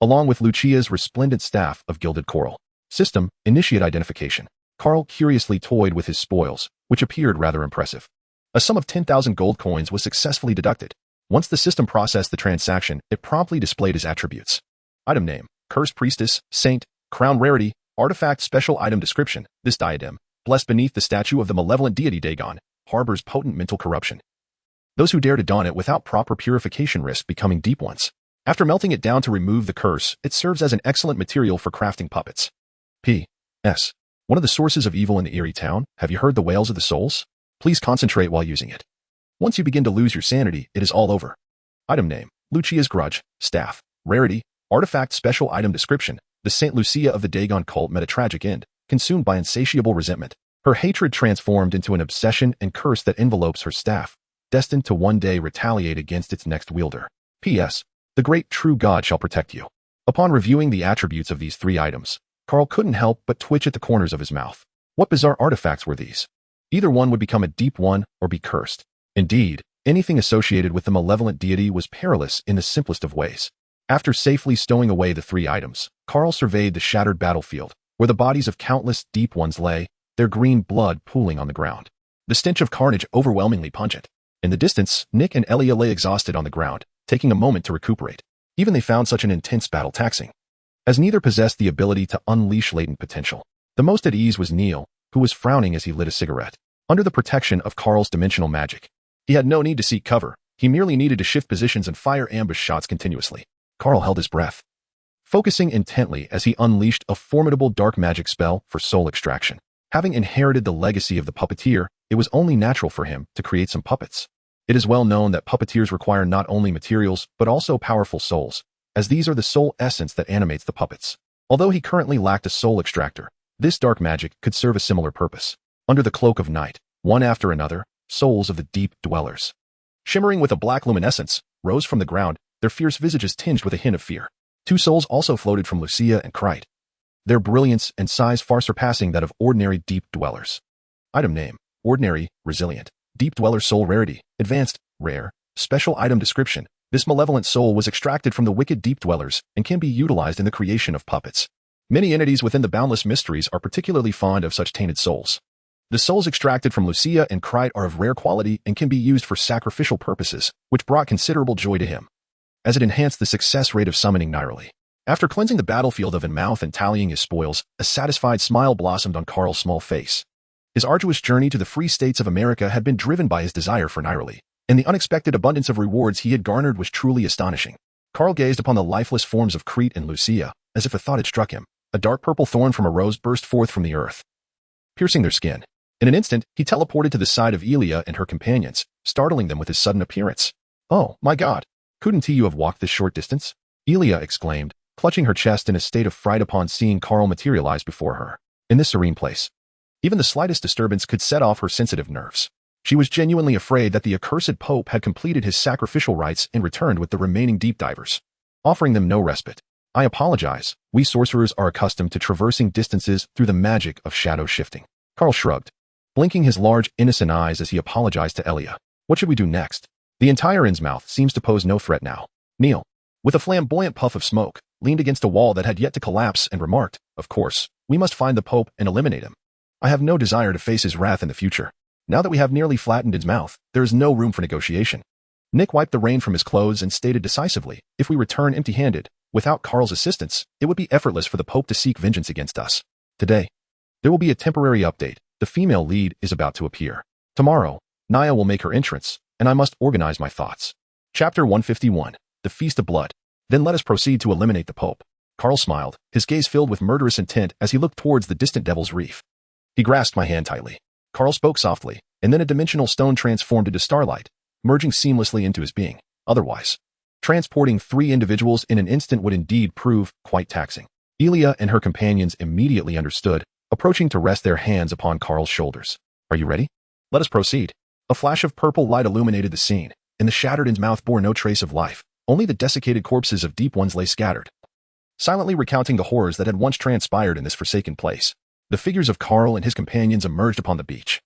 along with Lucia's resplendent staff of gilded coral. System, initiate identification. Carl curiously toyed with his spoils, which appeared rather impressive. A sum of 10,000 gold coins was successfully deducted. Once the system processed the transaction, it promptly displayed his attributes. Item name: Cursed Priestess, Saint, Crown Rarity, Artifact Special Item Description. This diadem, blessed beneath the statue of the malevolent deity Diagon, harbors potent mental corruption. Those who dare to don it without proper purification risk becoming deep ones. After melting it down to remove the curse, it serves as an excellent material for crafting puppets. P.S. One of the sources of evil in the eerie town, have you heard the wails of the souls? Please concentrate while using it. Once you begin to lose your sanity, it is all over. Item name: Lucia's Grudge, Staff, Rarity, Artifact Special Item Description. The Saint Lucia of the Dagon cult met a tragic end, consumed by insatiable resentment. Her hatred transformed into an obsession and curse that envelopes her staff, destined to one day retaliate against its next wielder. P.S. The great true God shall protect you. Upon reviewing the attributes of these three items, Carl couldn't help but twitch at the corners of his mouth. What bizarre artifacts were these? Either one would become a deep one or be cursed. Indeed, anything associated with the malevolent deity was perilous in the simplest of ways. After safely stowing away the three items, Carl surveyed the shattered battlefield, where the bodies of countless deep ones lay, their green blood pooling on the ground. The stench of carnage overwhelmingly pungent. In the distance, Nick and Elia lay exhausted on the ground, taking a moment to recuperate. Even they found such an intense battle taxing, as neither possessed the ability to unleash latent potential. The most at ease was Neil, who was frowning as he lit a cigarette. Under the protection of Carl's dimensional magic, he had no need to seek cover. He merely needed to shift positions and fire ambush shots continuously. Carl held his breath, focusing intently as he unleashed a formidable dark magic spell for soul extraction. Having inherited the legacy of the puppeteer, it was only natural for him to create some puppets. It is well known that puppeteers require not only materials, but also powerful souls, as these are the soul essence that animates the puppets. Although he currently lacked a soul extractor, this dark magic could serve a similar purpose. Under the cloak of night, one after another, souls of the deep dwellers, shimmering with a black luminescence, rose from the ground, their fierce visages tinged with a hint of fear. Two souls also floated from Lucia and Cret, their brilliance and size far surpassing that of ordinary deep dwellers. Item name: Ordinary, Resilient, Deep Dweller Soul Rarity, Advanced, Rare, Special Item Description. This malevolent soul was extracted from the wicked deep dwellers and can be utilized in the creation of puppets. Many entities within the Boundless Mysteries are particularly fond of such tainted souls. The souls extracted from Lucia and Cret are of rare quality and can be used for sacrificial purposes, which brought considerable joy to him, as it enhanced the success rate of summoning Nirali. After cleansing the battlefield of Insmouth and tallying his spoils, a satisfied smile blossomed on Carl's small face. His arduous journey to the free states of America had been driven by his desire for Nirali, and the unexpected abundance of rewards he had garnered was truly astonishing. Carl gazed upon the lifeless forms of Cret and Lucia, as if a thought had struck him. A dark purple thorn from a rose burst forth from the earth, piercing their skin. In an instant, he teleported to the side of Elia and her companions, startling them with his sudden appearance. "Oh, my God! Couldn't you have walked this short distance?" Elia exclaimed, clutching her chest in a state of fright upon seeing Carl materialize before her. In this serene place, even the slightest disturbance could set off her sensitive nerves. She was genuinely afraid that the accursed Pope had completed his sacrificial rites and returned with the remaining deep divers, offering them no respite. "I apologize. We sorcerers are accustomed to traversing distances through the magic of shadow shifting." Carl shrugged, blinking his large, innocent eyes as he apologized to Elia. "What should we do next? The entire Insmouth seems to pose no threat now." Neil, with a flamboyant puff of smoke, leaned against a wall that had yet to collapse and remarked, "Of course, we must find the Pope and eliminate him. I have no desire to face his wrath in the future. Now that we have nearly flattened Insmouth, there is no room for negotiation." Nick wiped the rain from his clothes and stated decisively, "If we return empty-handed, without Carl's assistance, it would be effortless for the Pope to seek vengeance against us. Today, there will be a temporary update. The female lead is about to appear. Tomorrow, Naya will make her entrance, and I must organize my thoughts." Chapter 151, The Feast of Blood. "Then let us proceed to eliminate the Pope." Carl smiled, his gaze filled with murderous intent as he looked towards the distant Devil's Reef. He grasped my hand tightly. Carl spoke softly, and then a dimensional stone transformed into starlight, merging seamlessly into his being. Otherwise, transporting three individuals in an instant would indeed prove quite taxing. Elia and her companions immediately understood, approaching to rest their hands upon Carl's shoulders. Are you ready? Let us proceed. A flash of purple light illuminated the scene, and the shattered Insmouth bore no trace of life. Only the desiccated corpses of deep ones lay scattered, silently recounting the horrors that had once transpired in this forsaken place. The figures of Carl and his companions emerged upon the beach,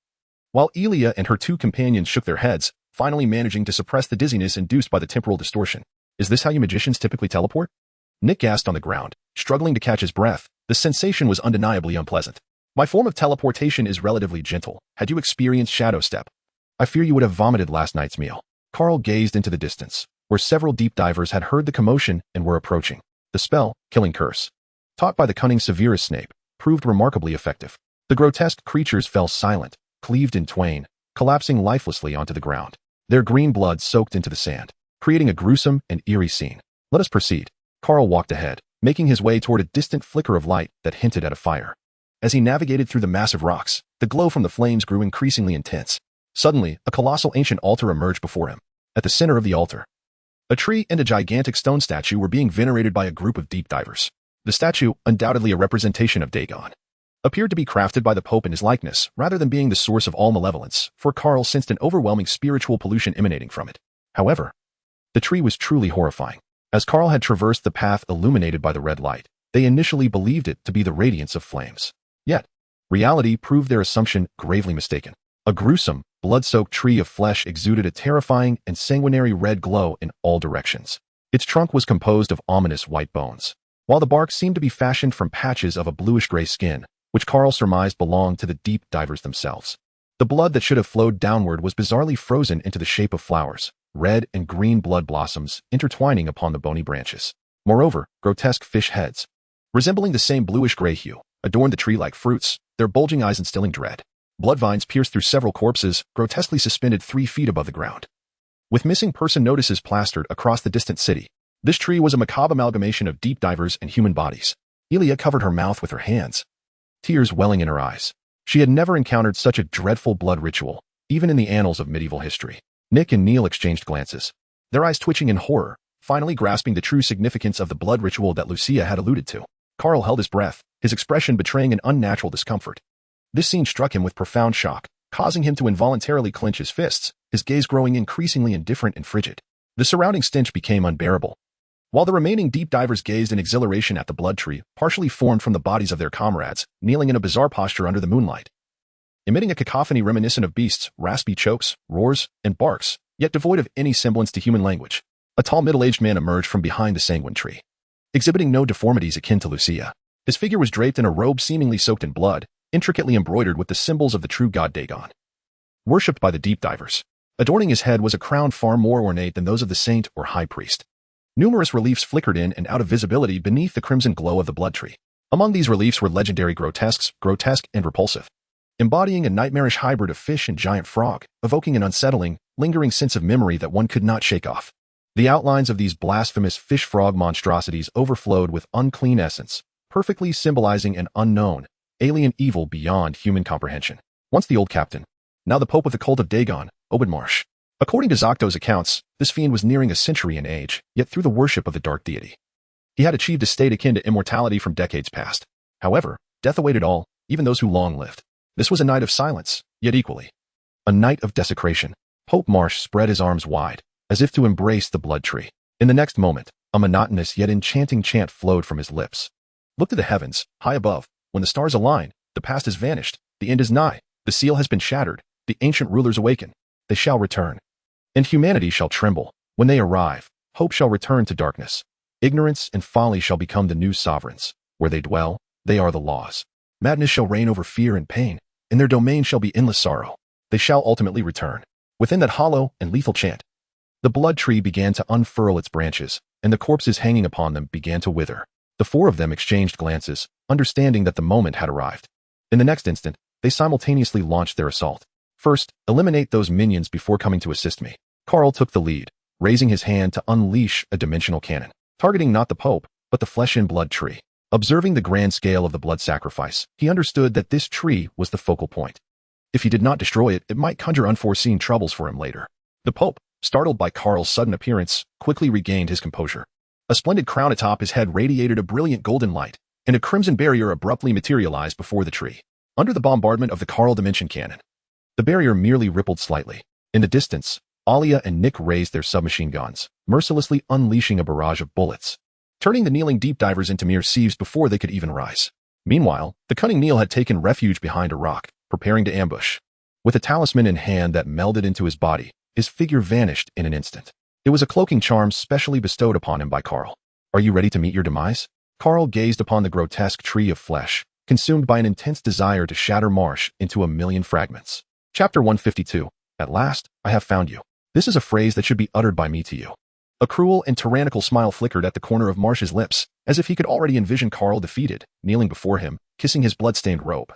while Elia and her two companions shook their heads, finally managing to suppress the dizziness induced by the temporal distortion. Is this how you magicians typically teleport? Nick gasped on the ground, struggling to catch his breath. The sensation was undeniably unpleasant. My form of teleportation is relatively gentle. Had you experienced Shadow Step, I fear you would have vomited last night's meal. Carl gazed into the distance, where several deep divers had heard the commotion and were approaching. The spell, Killing Curse, taught by the cunning Severus Snape, proved remarkably effective. The grotesque creatures fell silent, cleaved in twain, collapsing lifelessly onto the ground. Their green blood soaked into the sand, creating a gruesome and eerie scene. Let us proceed. Carl walked ahead, making his way toward a distant flicker of light that hinted at a fire. As he navigated through the massive rocks, the glow from the flames grew increasingly intense. Suddenly, a colossal ancient altar emerged before him. At the center of the altar, a tree and a gigantic stone statue were being venerated by a group of deep divers. The statue, undoubtedly a representation of Diagon, appeared to be crafted by the Pope in his likeness, rather than being the source of all malevolence, for Carl sensed an overwhelming spiritual pollution emanating from it. However, the tree was truly horrifying. As Carl had traversed the path illuminated by the red light, they initially believed it to be the radiance of flames. Yet, reality proved their assumption gravely mistaken. A gruesome, blood-soaked tree of flesh exuded a terrifying and sanguinary red glow in all directions. Its trunk was composed of ominous white bones, while the bark seemed to be fashioned from patches of a bluish-gray skin, which Carl surmised belonged to the deep divers themselves. The blood that should have flowed downward was bizarrely frozen into the shape of flowers, red and green blood blossoms intertwining upon the bony branches. Moreover, grotesque fish heads, resembling the same bluish-gray hue, adorned the tree like fruits, their bulging eyes instilling dread. Blood vines pierced through several corpses, grotesquely suspended 3 feet above the ground. With missing person notices plastered across the distant city, this tree was a macabre amalgamation of deep divers and human bodies. Elia covered her mouth with her hands, tears welling in her eyes. She had never encountered such a dreadful blood ritual, even in the annals of medieval history. Nick and Neil exchanged glances, their eyes twitching in horror, finally grasping the true significance of the blood ritual that Lucia had alluded to. Carl held his breath, his expression betraying an unnatural discomfort. This scene struck him with profound shock, causing him to involuntarily clench his fists, his gaze growing increasingly indifferent and frigid. The surrounding stench became unbearable, while the remaining deep divers gazed in exhilaration at the blood tree, partially formed from the bodies of their comrades, kneeling in a bizarre posture under the moonlight, emitting a cacophony reminiscent of beasts, raspy chokes, roars, and barks, yet devoid of any semblance to human language. A tall middle-aged man emerged from behind the sanguine tree, exhibiting no deformities akin to Lucia. His figure was draped in a robe seemingly soaked in blood, intricately embroidered with the symbols of the true god Dagon, worshipped by the deep divers. Adorning his head was a crown far more ornate than those of the saint or high priest. Numerous reliefs flickered in and out of visibility beneath the crimson glow of the blood tree. Among these reliefs were legendary grotesques, grotesque and repulsive, embodying a nightmarish hybrid of fish and giant frog, evoking an unsettling, lingering sense of memory that one could not shake off. The outlines of these blasphemous fish-frog monstrosities overflowed with unclean essence, perfectly symbolizing an unknown, alien evil beyond human comprehension. Once the old captain, now the Pope of the cult of Dagon, Obenmarsh. According to Zocdo's accounts, this fiend was nearing a century in age, yet through the worship of the dark deity, he had achieved a state akin to immortality from decades past. However, death awaited all, even those who long lived. This was a night of silence, yet equally a night of desecration. Pope Marsh spread his arms wide, as if to embrace the blood tree. In the next moment, a monotonous yet enchanting chant flowed from his lips. Look to the heavens, high above. When the stars align, the past has vanished, the end is nigh, the seal has been shattered, the ancient rulers awaken, they shall return. And humanity shall tremble. When they arrive, hope shall return to darkness. Ignorance and folly shall become the new sovereigns. Where they dwell, they are the laws. Madness shall reign over fear and pain. In their domain shall be endless sorrow. They shall ultimately return. Within that hollow and lethal chant, the blood tree began to unfurl its branches, and the corpses hanging upon them began to wither. The 4 of them exchanged glances, understanding that the moment had arrived. In the next instant, they simultaneously launched their assault. First, eliminate those minions before coming to assist me. Carl took the lead, raising his hand to unleash a dimensional cannon, targeting not the Pope, but the flesh and blood tree. Observing the grand scale of the blood sacrifice, he understood that this tree was the focal point. If he did not destroy it, it might conjure unforeseen troubles for him later. The Pope, startled by Carl's sudden appearance, quickly regained his composure. A splendid crown atop his head radiated a brilliant golden light, and a crimson barrier abruptly materialized before the tree. Under the bombardment of the Carl Dimension Cannon, the barrier merely rippled slightly. In the distance, Alia and Nick raised their submachine guns, mercilessly unleashing a barrage of bullets, turning the kneeling deep divers into mere sieves before they could even rise. Meanwhile, the cunning Neil had taken refuge behind a rock, preparing to ambush. With a talisman in hand that melded into his body, his figure vanished in an instant. It was a cloaking charm specially bestowed upon him by Carl. Are you ready to meet your demise? Carl gazed upon the grotesque tree of flesh, consumed by an intense desire to shatter Marsh into a million fragments. Chapter 152. At last, I have found you. This is a phrase that should be uttered by me to you. A cruel and tyrannical smile flickered at the corner of Marsh's lips, as if he could already envision Carl defeated, kneeling before him, kissing his blood-stained robe,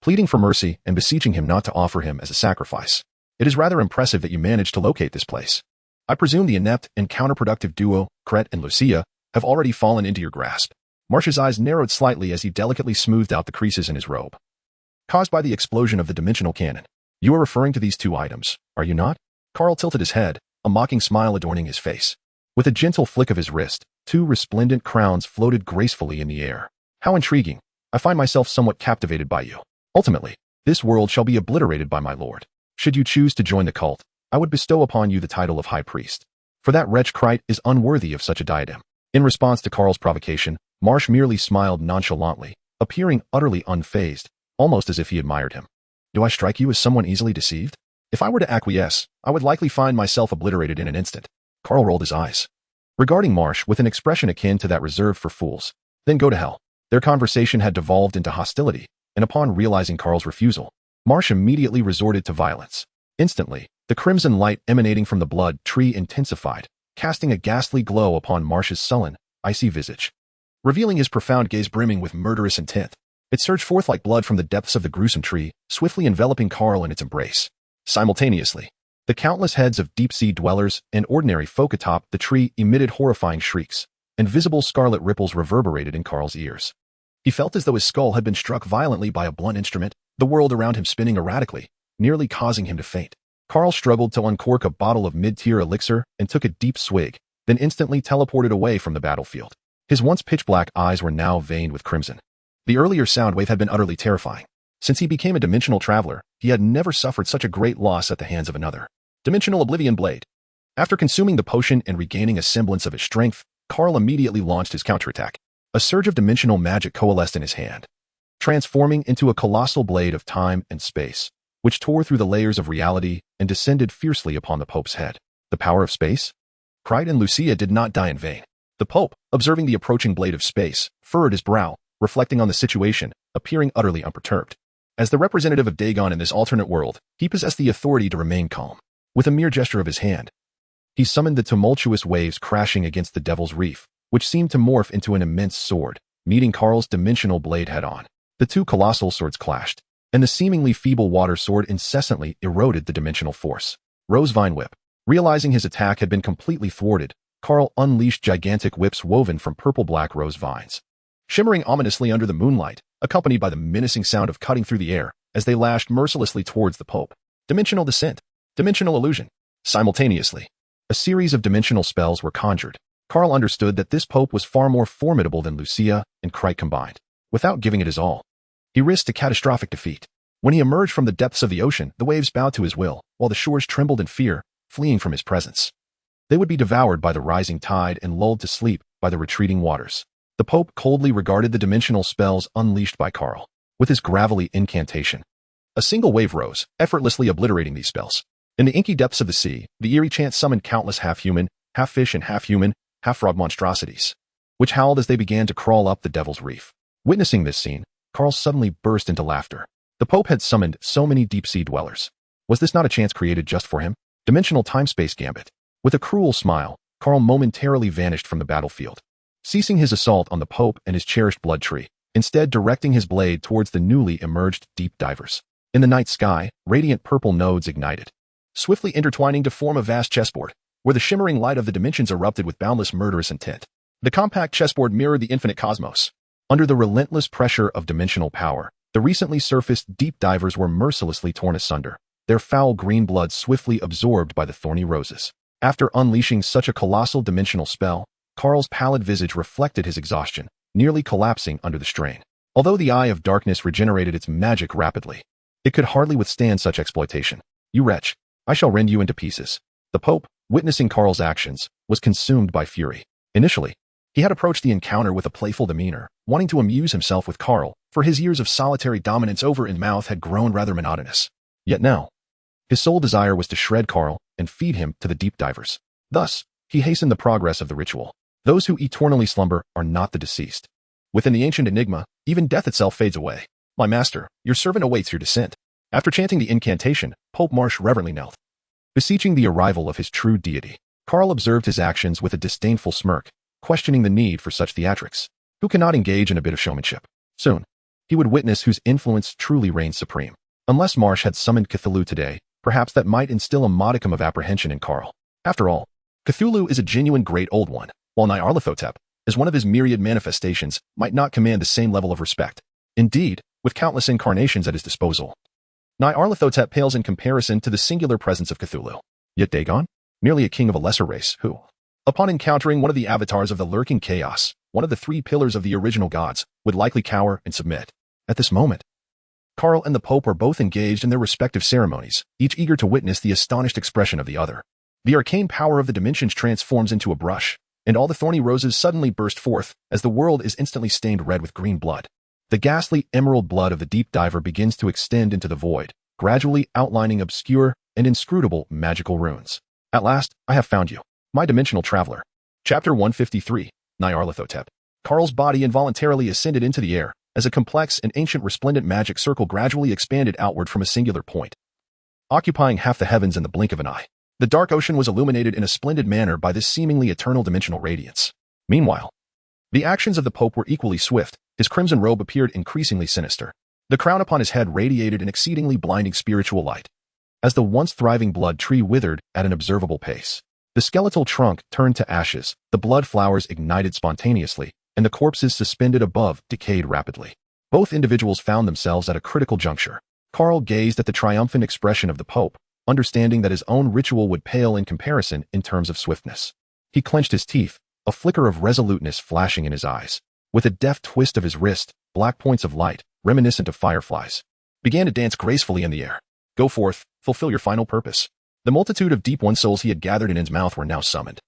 pleading for mercy and beseeching him not to offer him as a sacrifice. It is rather impressive that you managed to locate this place. I presume the inept and counterproductive duo, Cret and Lucia, have already fallen into your grasp. Marsh's eyes narrowed slightly as he delicately smoothed out the creases in his robe, caused by the explosion of the dimensional cannon. You are referring to these two items, are you not? Carl tilted his head, a mocking smile adorning his face. With a gentle flick of his wrist, two resplendent crowns floated gracefully in the air. How intriguing. I find myself somewhat captivated by you. Ultimately, this world shall be obliterated by my lord. Should you choose to join the cult, I would bestow upon you the title of High Priest. For that wretch Crite is unworthy of such a diadem. In response to Carl's provocation, Marsh merely smiled nonchalantly, appearing utterly unfazed, almost as if he admired him. Do I strike you as someone easily deceived? If I were to acquiesce, I would likely find myself obliterated in an instant. Carl rolled his eyes, regarding Marsh with an expression akin to that reserved for fools. Then go to hell. Their conversation had devolved into hostility, and upon realizing Carl's refusal, Marsh immediately resorted to violence. Instantly, the crimson light emanating from the blood tree intensified, casting a ghastly glow upon Marsh's sullen, icy visage, revealing his profound gaze brimming with murderous intent. It surged forth like blood from the depths of the gruesome tree, swiftly enveloping Carl in its embrace. Simultaneously, the countless heads of deep-sea dwellers and ordinary folk atop the tree emitted horrifying shrieks, and visible scarlet ripples reverberated in Carl's ears. He felt as though his skull had been struck violently by a blunt instrument, the world around him spinning erratically, nearly causing him to faint. Carl struggled to uncork a bottle of mid-tier elixir and took a deep swig, then instantly teleported away from the battlefield. His once pitch-black eyes were now veined with crimson. The earlier sound wave had been utterly terrifying. Since he became a dimensional traveler, he had never suffered such a great loss at the hands of another. Dimensional Oblivion Blade. After consuming the potion and regaining a semblance of his strength, Carl immediately launched his counterattack. A surge of dimensional magic coalesced in his hand, transforming into a colossal blade of time and space, which tore through the layers of reality and descended fiercely upon the Pope's head. The power of space? Crite and Lucia did not die in vain. The Pope, observing the approaching blade of space, furrowed his brow, reflecting on the situation, appearing utterly unperturbed. As the representative of Diagon in this alternate world, he possessed the authority to remain calm. With a mere gesture of his hand, he summoned the tumultuous waves crashing against the Devil's Reef, which seemed to morph into an immense sword, meeting Carl's dimensional blade head-on. The two colossal swords clashed, and the seemingly feeble water sword incessantly eroded the dimensional force. Rosevine Whip. Realizing his attack had been completely thwarted, Carl unleashed gigantic whips woven from purple-black rose vines, shimmering ominously under the moonlight, accompanied by the menacing sound of cutting through the air as they lashed mercilessly towards the Pope. Dimensional Descent. Dimensional Illusion. Simultaneously, a series of dimensional spells were conjured. Carl understood that this Pope was far more formidable than Lucia and Crite combined. Without giving it his all, he risked a catastrophic defeat. When he emerged from the depths of the ocean, the waves bowed to his will, while the shores trembled in fear, fleeing from his presence. They would be devoured by the rising tide and lulled to sleep by the retreating waters. The Pope coldly regarded the dimensional spells unleashed by Carl. With his gravelly incantation, a single wave rose, effortlessly obliterating these spells. In the inky depths of the sea, the eerie chant summoned countless half-human, half-fish and half-human, half-frog monstrosities, which howled as they began to crawl up the Devil's Reef. Witnessing this scene, Carl suddenly burst into laughter. The Pope had summoned so many deep-sea dwellers. Was this not a chance created just for him? Dimensional time-space gambit. With a cruel smile, Carl momentarily vanished from the battlefield, ceasing his assault on the Pope and his cherished blood tree, instead directing his blade towards the newly emerged deep divers. In the night sky, radiant purple nodes ignited, swiftly intertwining to form a vast chessboard, where the shimmering light of the dimensions erupted with boundless murderous intent. The compact chessboard mirrored the infinite cosmos. Under the relentless pressure of dimensional power, the recently surfaced deep divers were mercilessly torn asunder, their foul green blood swiftly absorbed by the thorny roses. After unleashing such a colossal dimensional spell, Carl's pallid visage reflected his exhaustion, nearly collapsing under the strain. Although the Eye of Darkness regenerated its magic rapidly, it could hardly withstand such exploitation. "You wretch, I shall rend you into pieces." The Pope, witnessing Karl's actions, was consumed by fury. Initially, he had approached the encounter with a playful demeanor, wanting to amuse himself with Karl, for his years of solitary dominance over Insmouth had grown rather monotonous. Yet now, his sole desire was to shred Karl and feed him to the deep divers. Thus, he hastened the progress of the ritual. Those who eternally slumber are not the deceased. Within the ancient enigma, even death itself fades away. "My master, your servant awaits your descent." After chanting the incantation, Pope Marsh reverently knelt, beseeching the arrival of his true deity. Karl observed his actions with a disdainful smirk, questioning the need for such theatrics. Who cannot engage in a bit of showmanship? Soon, he would witness whose influence truly reigns supreme. Unless Marsh had summoned Cthulhu today, perhaps that might instill a modicum of apprehension in Karl. After all, Cthulhu is a genuine great old one, while Nyarlathotep, as one of his myriad manifestations, might not command the same level of respect. Indeed, with countless incarnations at his disposal, Nyarlathotep pales in comparison to the singular presence of Cthulhu. Yet Dagon, merely a king of a lesser race, who, upon encountering one of the avatars of the lurking chaos, one of the three pillars of the original gods, would likely cower and submit. At this moment, Karl and the Pope are both engaged in their respective ceremonies, each eager to witness the astonished expression of the other. The arcane power of the dimensions transforms into a brush, and all the thorny roses suddenly burst forth as the world is instantly stained red with green blood. The ghastly emerald blood of the deep diver begins to extend into the void, gradually outlining obscure and inscrutable magical runes. At last, I have found you, my dimensional traveler. Chapter 153, Nyarlathotep. Karl's body involuntarily ascended into the air, as a complex and ancient resplendent magic circle gradually expanded outward from a singular point, occupying half the heavens in the blink of an eye. The dark ocean was illuminated in a splendid manner by this seemingly eternal dimensional radiance. Meanwhile, the actions of the Pope were equally swift. His crimson robe appeared increasingly sinister. The crown upon his head radiated an exceedingly blinding spiritual light. As the once thriving blood tree withered at an observable pace, the skeletal trunk turned to ashes, the blood flowers ignited spontaneously, and the corpses suspended above decayed rapidly. Both individuals found themselves at a critical juncture. Karl gazed at the triumphant expression of the Pope, understanding that his own ritual would pale in comparison in terms of swiftness. He clenched his teeth, a flicker of resoluteness flashing in his eyes. With a deft twist of his wrist, black points of light, reminiscent of fireflies, began to dance gracefully in the air. "Go forth, fulfill your final purpose." The multitude of deep one souls he had gathered in Insmouth were now summoned.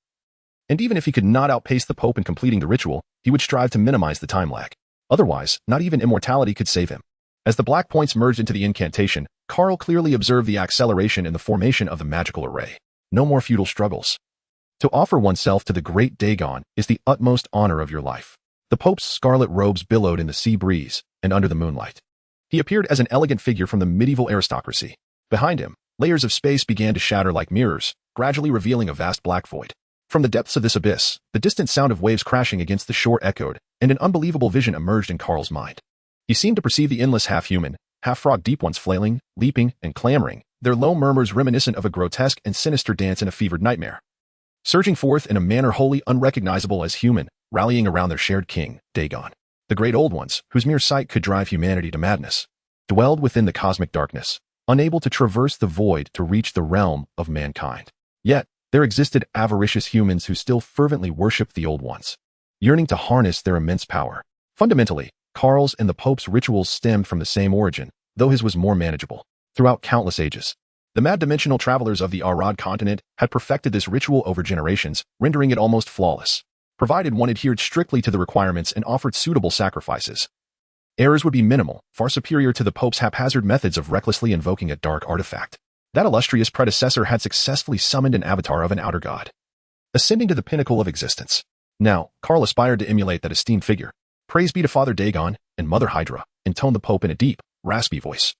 And even if he could not outpace the Pope in completing the ritual, he would strive to minimize the time lag. Otherwise, not even immortality could save him. As the black points merged into the incantation, Karl clearly observed the acceleration in the formation of the magical array. No more futile struggles. To offer oneself to the great Diagon is the utmost honor of your life. The Pope's scarlet robes billowed in the sea breeze and under the moonlight. He appeared as an elegant figure from the medieval aristocracy. Behind him, layers of space began to shatter like mirrors, gradually revealing a vast black void. From the depths of this abyss, the distant sound of waves crashing against the shore echoed, and an unbelievable vision emerged in Karl's mind. He seemed to perceive the endless half-human, half-frog deep ones flailing, leaping, and clamoring, their low murmurs reminiscent of a grotesque and sinister dance in a fevered nightmare. Surging forth in a manner wholly unrecognizable as human, rallying around their shared king, Dagon. The great old ones, whose mere sight could drive humanity to madness, dwelled within the cosmic darkness, unable to traverse the void to reach the realm of mankind. Yet, there existed avaricious humans who still fervently worshipped the old ones, yearning to harness their immense power. Fundamentally, Karl's and the Pope's rituals stemmed from the same origin, though his was more manageable. Throughout countless ages, the mad dimensional travelers of the Arad continent had perfected this ritual over generations, rendering it almost flawless, provided one adhered strictly to the requirements and offered suitable sacrifices. Errors would be minimal, far superior to the Pope's haphazard methods of recklessly invoking a dark artifact. That illustrious predecessor had successfully summoned an avatar of an outer god, ascending to the pinnacle of existence. Now, Karl aspired to emulate that esteemed figure. "Praise be to Father Dagon and Mother Hydra," intoned the Pope in a deep, raspy voice.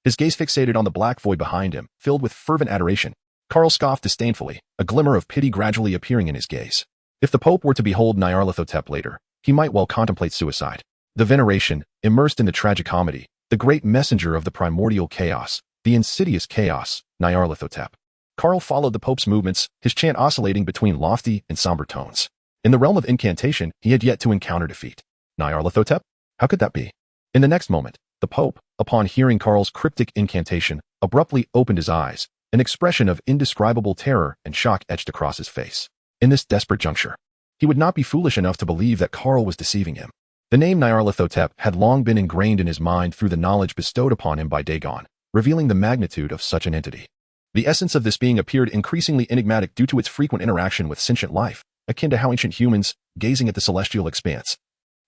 His gaze fixated on the black void behind him, filled with fervent adoration. Karl scoffed disdainfully, a glimmer of pity gradually appearing in his gaze. If the Pope were to behold Nyarlathotep later, he might well contemplate suicide. The veneration, immersed in the tragicomedy, the great messenger of the primordial chaos, the insidious chaos, Nyarlathotep. Karl followed the Pope's movements, his chant oscillating between lofty and somber tones. In the realm of incantation, he had yet to encounter defeat. Nyarlathotep? How could that be? In the next moment, the Pope, upon hearing Karl's cryptic incantation, abruptly opened his eyes, an expression of indescribable terror and shock etched across his face. In this desperate juncture, he would not be foolish enough to believe that Karl was deceiving him. The name Nyarlathotep had long been ingrained in his mind through the knowledge bestowed upon him by Diagon, revealing the magnitude of such an entity. The essence of this being appeared increasingly enigmatic due to its frequent interaction with sentient life, akin to how ancient humans, gazing at the celestial expanse,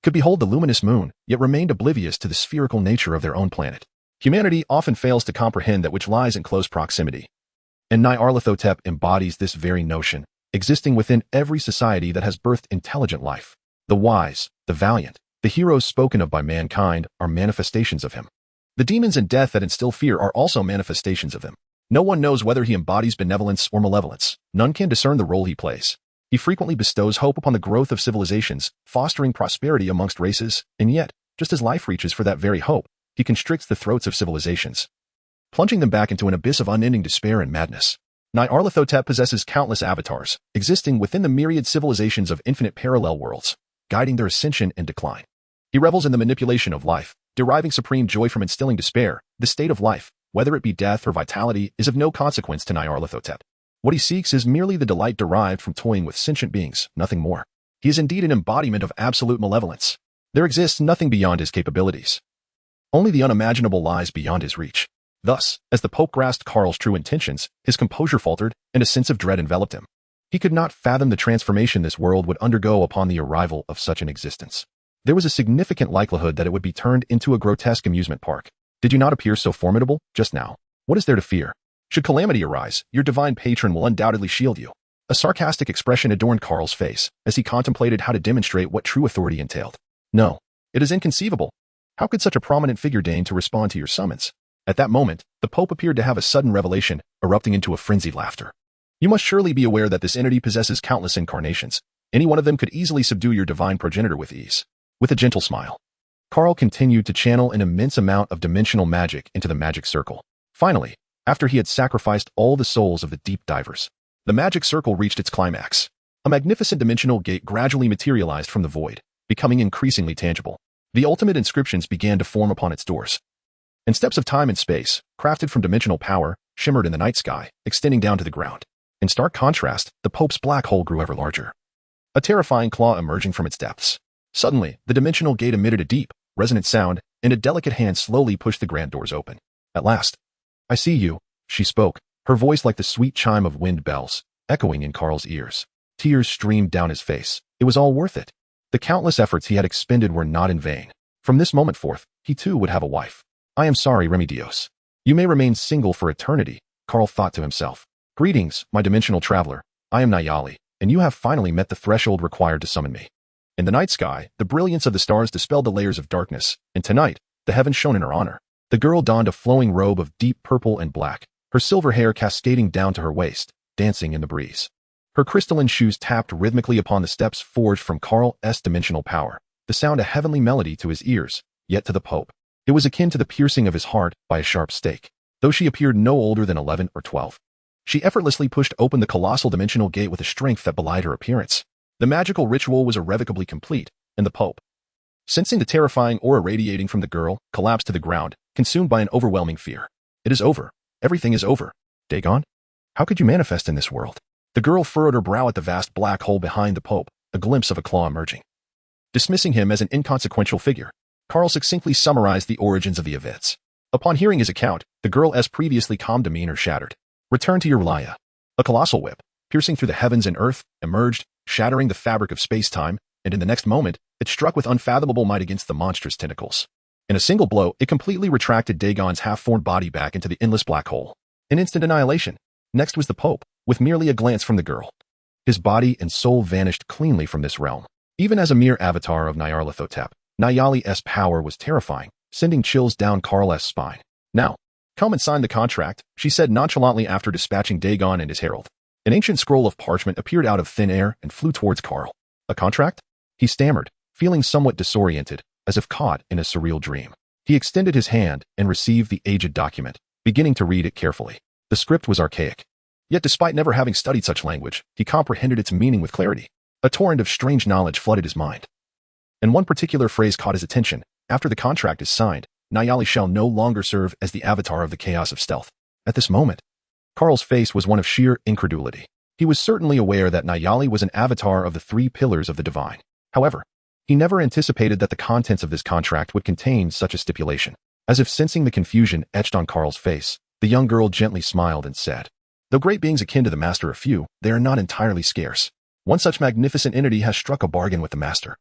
could behold the luminous moon, yet remained oblivious to the spherical nature of their own planet. Humanity often fails to comprehend that which lies in close proximity. And Nyarlathotep embodies this very notion, existing within every society that has birthed intelligent life. The wise, the valiant, the heroes spoken of by mankind are manifestations of him. The demons and death that instill fear are also manifestations of him. No one knows whether he embodies benevolence or malevolence. None can discern the role he plays. He frequently bestows hope upon the growth of civilizations, fostering prosperity amongst races, and yet, just as life reaches for that very hope, he constricts the throats of civilizations, plunging them back into an abyss of unending despair and madness. Nyarlathotep possesses countless avatars, existing within the myriad civilizations of infinite parallel worlds, guiding their ascension and decline. He revels in the manipulation of life, deriving supreme joy from instilling despair. The state of life, whether it be death or vitality, is of no consequence to Nyarlathotep. What he seeks is merely the delight derived from toying with sentient beings, nothing more. He is indeed an embodiment of absolute malevolence. There exists nothing beyond his capabilities. Only the unimaginable lies beyond his reach. Thus, as the Pope grasped Karl's true intentions, his composure faltered, and a sense of dread enveloped him. He could not fathom the transformation this world would undergo upon the arrival of such an existence. There was a significant likelihood that it would be turned into a grotesque amusement park. Did you not appear so formidable, just now? What is there to fear? Should calamity arise, your divine patron will undoubtedly shield you. A sarcastic expression adorned Karl's face, as he contemplated how to demonstrate what true authority entailed. No, it is inconceivable. How could such a prominent figure deign to respond to your summons? At that moment, the Pope appeared to have a sudden revelation, erupting into a frenzied laughter. You must surely be aware that this entity possesses countless incarnations. Any one of them could easily subdue your divine progenitor with ease. With a gentle smile, Karl continued to channel an immense amount of dimensional magic into the magic circle. Finally, after he had sacrificed all the souls of the deep divers, the magic circle reached its climax. A magnificent dimensional gate gradually materialized from the void, becoming increasingly tangible. The ultimate inscriptions began to form upon its doors. And steps of time and space, crafted from dimensional power, shimmered in the night sky, extending down to the ground. In stark contrast, the Pope's black hole grew ever larger, a terrifying claw emerging from its depths. Suddenly, the dimensional gate emitted a deep, resonant sound, and a delicate hand slowly pushed the grand doors open. At last, I see you, she spoke, her voice like the sweet chime of wind bells, echoing in Karl's ears. Tears streamed down his face. It was all worth it. The countless efforts he had expended were not in vain. From this moment forth, he too would have a wife. I am sorry, Remedios. You may remain single for eternity, Karl thought to himself. Greetings, my dimensional traveler. I am Nayali, and you have finally met the threshold required to summon me. In the night sky, the brilliance of the stars dispelled the layers of darkness, and tonight, the heavens shone in her honor. The girl donned a flowing robe of deep purple and black, her silver hair cascading down to her waist, dancing in the breeze. Her crystalline shoes tapped rhythmically upon the steps forged from Karl's dimensional power, the sound a heavenly melody to his ears, yet to the Pope. It was akin to the piercing of his heart by a sharp stake. Though she appeared no older than 11 or 12. She effortlessly pushed open the colossal dimensional gate with a strength that belied her appearance. The magical ritual was irrevocably complete, and the Pope, sensing the terrifying aura radiating from the girl, collapsed to the ground, consumed by an overwhelming fear. It is over. Everything is over. Diagon? How could you manifest in this world? The girl furrowed her brow at the vast black hole behind the Pope, a glimpse of a claw emerging. Dismissing him as an inconsequential figure, Karl succinctly summarized the origins of the events. Upon hearing his account, the girl's previously calm demeanor shattered. Return to your Relaya. A colossal whip, piercing through the heavens and earth, emerged, shattering the fabric of space-time, and in the next moment, it struck with unfathomable might against the monstrous tentacles. In a single blow, it completely retracted Dagon's half-formed body back into the endless black hole. An instant annihilation. Next was the Pope, with merely a glance from the girl. His body and soul vanished cleanly from this realm. Even as a mere avatar of Nyarlathotep, Nayali's power was terrifying, sending chills down Karl's spine. Now, come and sign the contract, she said nonchalantly after dispatching Diagon and his herald. An ancient scroll of parchment appeared out of thin air and flew towards Karl. A contract? He stammered, feeling somewhat disoriented, as if caught in a surreal dream. He extended his hand and received the aged document, beginning to read it carefully. The script was archaic. Yet despite never having studied such language, he comprehended its meaning with clarity. A torrent of strange knowledge flooded his mind. And one particular phrase caught his attention. After the contract is signed, Nayali shall no longer serve as the avatar of the chaos of stealth. At this moment, Karl's face was one of sheer incredulity. He was certainly aware that Nayali was an avatar of the three pillars of the divine. However, He never anticipated that the contents of this contract would contain such a stipulation. As if sensing the confusion etched on Carl's face, the young girl gently smiled and said, "Though great beings akin to the Master are few, they are not entirely scarce. One such magnificent entity has struck a bargain with the Master.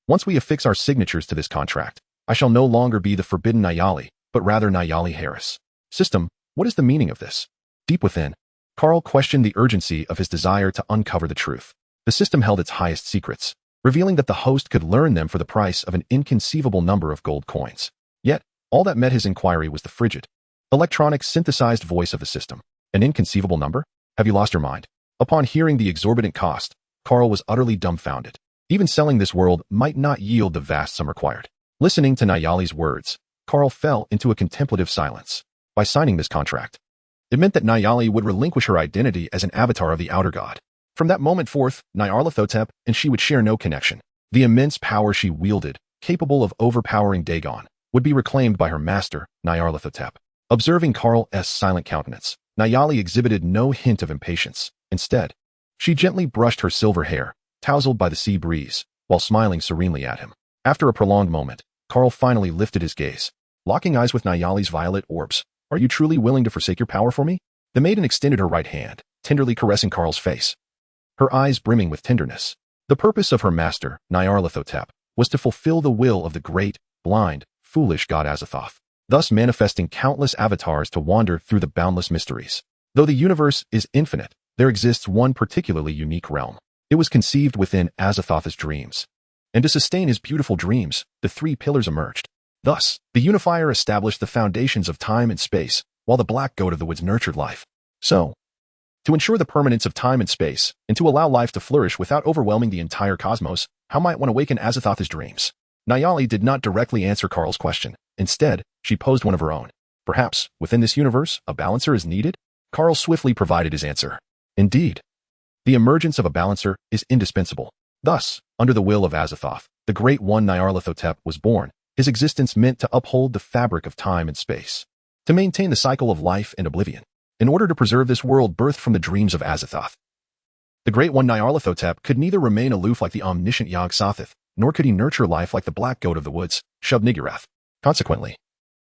Once we affix our signatures to this contract, I shall no longer be the forbidden Nayali, but rather Nayali Harris. System, what is the meaning of this?" Deep within, Carl questioned the urgency of his desire to uncover the truth. The system held its highest secrets, revealing that the host could learn them for the price of an inconceivable number of gold coins. Yet, all that met his inquiry was the frigid, electronic synthesized voice of the system. An inconceivable number? Have you lost your mind? Upon hearing the exorbitant cost, Carl was utterly dumbfounded. Even selling this world might not yield the vast sum required. Listening to Nayali's words, Carl fell into a contemplative silence. By signing this contract, it meant that Nayali would relinquish her identity as an avatar of the outer god. From that moment forth, Nyarlathotep and she would share no connection. The immense power she wielded, capable of overpowering Dagon, would be reclaimed by her master, Nyarlathotep. Observing Carl's silent countenance, Nayali exhibited no hint of impatience. Instead, she gently brushed her silver hair, tousled by the sea breeze, while smiling serenely at him. After a prolonged moment, Carl finally lifted his gaze, locking eyes with Nayali's violet orbs. "Are you truly willing to forsake your power for me?" The maiden extended her right hand, tenderly caressing Carl's face, her eyes brimming with tenderness. The purpose of her master, Nyarlathotep, was to fulfill the will of the great, blind, foolish god Azathoth, thus manifesting countless avatars to wander through the boundless mysteries. Though the universe is infinite, there exists one particularly unique realm. It was conceived within Azathoth's dreams. And to sustain his beautiful dreams, the three pillars emerged. Thus, the unifier established the foundations of time and space, while the black goat of the woods nurtured life. So, to ensure the permanence of time and space, and to allow life to flourish without overwhelming the entire cosmos, how might one awaken Azathoth's dreams? Nayali did not directly answer Carl's question. Instead, she posed one of her own. Perhaps, within this universe, a balancer is needed? Carl swiftly provided his answer. Indeed, the emergence of a balancer is indispensable. Thus, under the will of Azathoth, the Great One Nyarlathotep was born, his existence meant to uphold the fabric of time and space, to maintain the cycle of life and oblivion, in order to preserve this world birthed from the dreams of Azathoth. The Great One Nyarlathotep could neither remain aloof like the omniscient Yog-Sothoth, nor could he nurture life like the black goat of the woods, Shub-Niggurath. Consequently,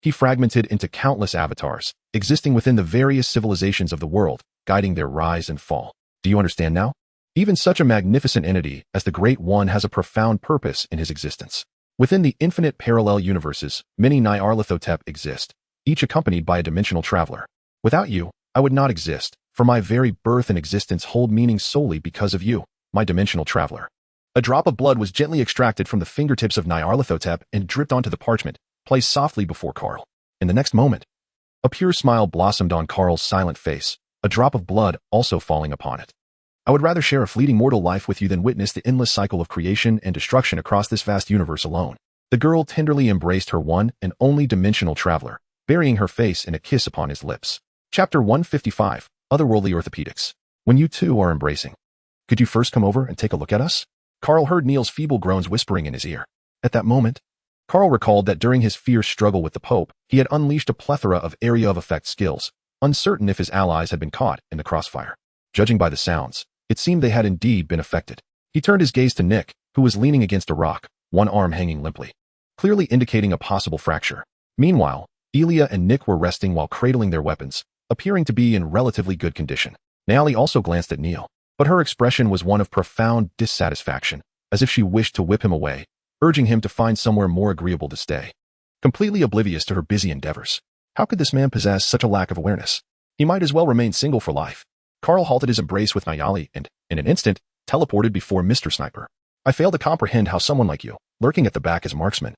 he fragmented into countless avatars, existing within the various civilizations of the world, guiding their rise and fall. Do you understand now? Even such a magnificent entity as the Great One has a profound purpose in his existence. Within the infinite parallel universes, many Nyarlathotep exist, each accompanied by a dimensional traveler. Without you, I would not exist, for my very birth and existence hold meaning solely because of you, my dimensional traveler. A drop of blood was gently extracted from the fingertips of Nyarlathotep and dripped onto the parchment, placed softly before Carl. In the next moment, a pure smile blossomed on Carl's silent face, a drop of blood also falling upon it. "I would rather share a fleeting mortal life with you than witness the endless cycle of creation and destruction across this vast universe alone." The girl tenderly embraced her one and only dimensional traveler, burying her face in a kiss upon his lips. Chapter 155, Otherworldly Orthopedics. "When you two are embracing, could you first come over and take a look at us?" Carl heard Neil's feeble groans whispering in his ear. At that moment, Carl recalled that during his fierce struggle with the Pope, he had unleashed a plethora of area of effect skills, uncertain if his allies had been caught in the crossfire. Judging by the sounds, it seemed they had indeed been affected. He turned his gaze to Nick, who was leaning against a rock, one arm hanging limply, clearly indicating a possible fracture. Meanwhile, Elia and Nick were resting while cradling their weapons, appearing to be in relatively good condition. Nayali also glanced at Neil, but her expression was one of profound dissatisfaction, as if she wished to whip him away, urging him to find somewhere more agreeable to stay. Completely oblivious to her busy endeavors, how could this man possess such a lack of awareness? He might as well remain single for life. Carl halted his embrace with Nayali and, in an instant, teleported before Mr. Sniper. "I fail to comprehend how someone like you, lurking at the back as marksman,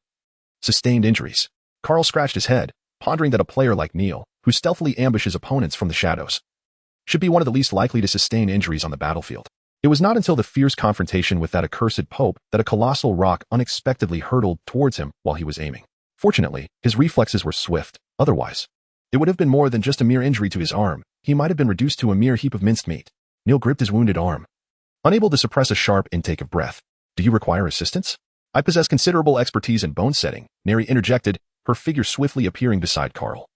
sustained injuries." Carl scratched his head, pondering that a player like Neil, who stealthily ambushes opponents from the shadows, should be one of the least likely to sustain injuries on the battlefield. It was not until the fierce confrontation with that accursed Pope that a colossal rock unexpectedly hurtled towards him while he was aiming. Fortunately, his reflexes were swift, otherwise, it would have been more than just a mere injury to his arm. He might have been reduced to a mere heap of minced meat. Neil gripped his wounded arm, unable to suppress a sharp intake of breath. "Do you require assistance?" "I possess considerable expertise in bone setting," Neri interjected, her figure swiftly appearing beside Carl,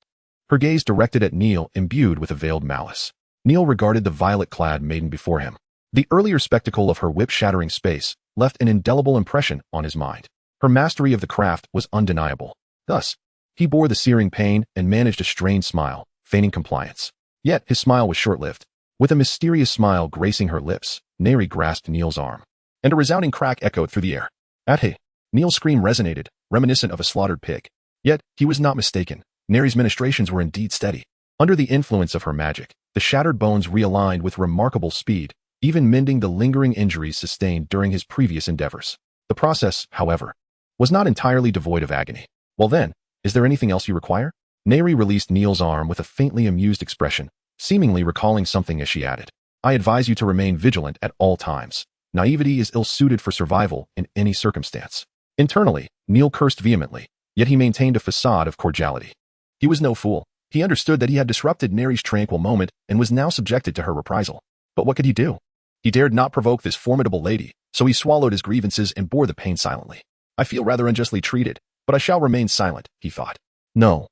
her gaze directed at Neil, imbued with a veiled malice. Neil regarded the violet-clad maiden before him. The earlier spectacle of her whip-shattering space left an indelible impression on his mind. Her mastery of the craft was undeniable. Thus, he bore the searing pain and managed a strained smile, feigning compliance. Yet his smile was short-lived. With a mysterious smile gracing her lips, Neri grasped Neil's arm, and a resounding crack echoed through the air. Hey! Neil's scream resonated, reminiscent of a slaughtered pig. Yet, he was not mistaken. Neri's ministrations were indeed steady. Under the influence of her magic, the shattered bones realigned with remarkable speed, even mending the lingering injuries sustained during his previous endeavors. The process, however, was not entirely devoid of agony. Well then, is there anything else you require? Neri released Neil's arm with a faintly amused expression, seemingly recalling something as she added, I advise you to remain vigilant at all times. Naivety is ill-suited for survival in any circumstance. Internally, Neil cursed vehemently, yet he maintained a facade of cordiality. He was no fool. He understood that he had disrupted Neri's tranquil moment and was now subjected to her reprisal. But what could he do? He dared not provoke this formidable lady, so he swallowed his grievances and bore the pain silently. I feel rather unjustly treated, but I shall remain silent, he thought. No.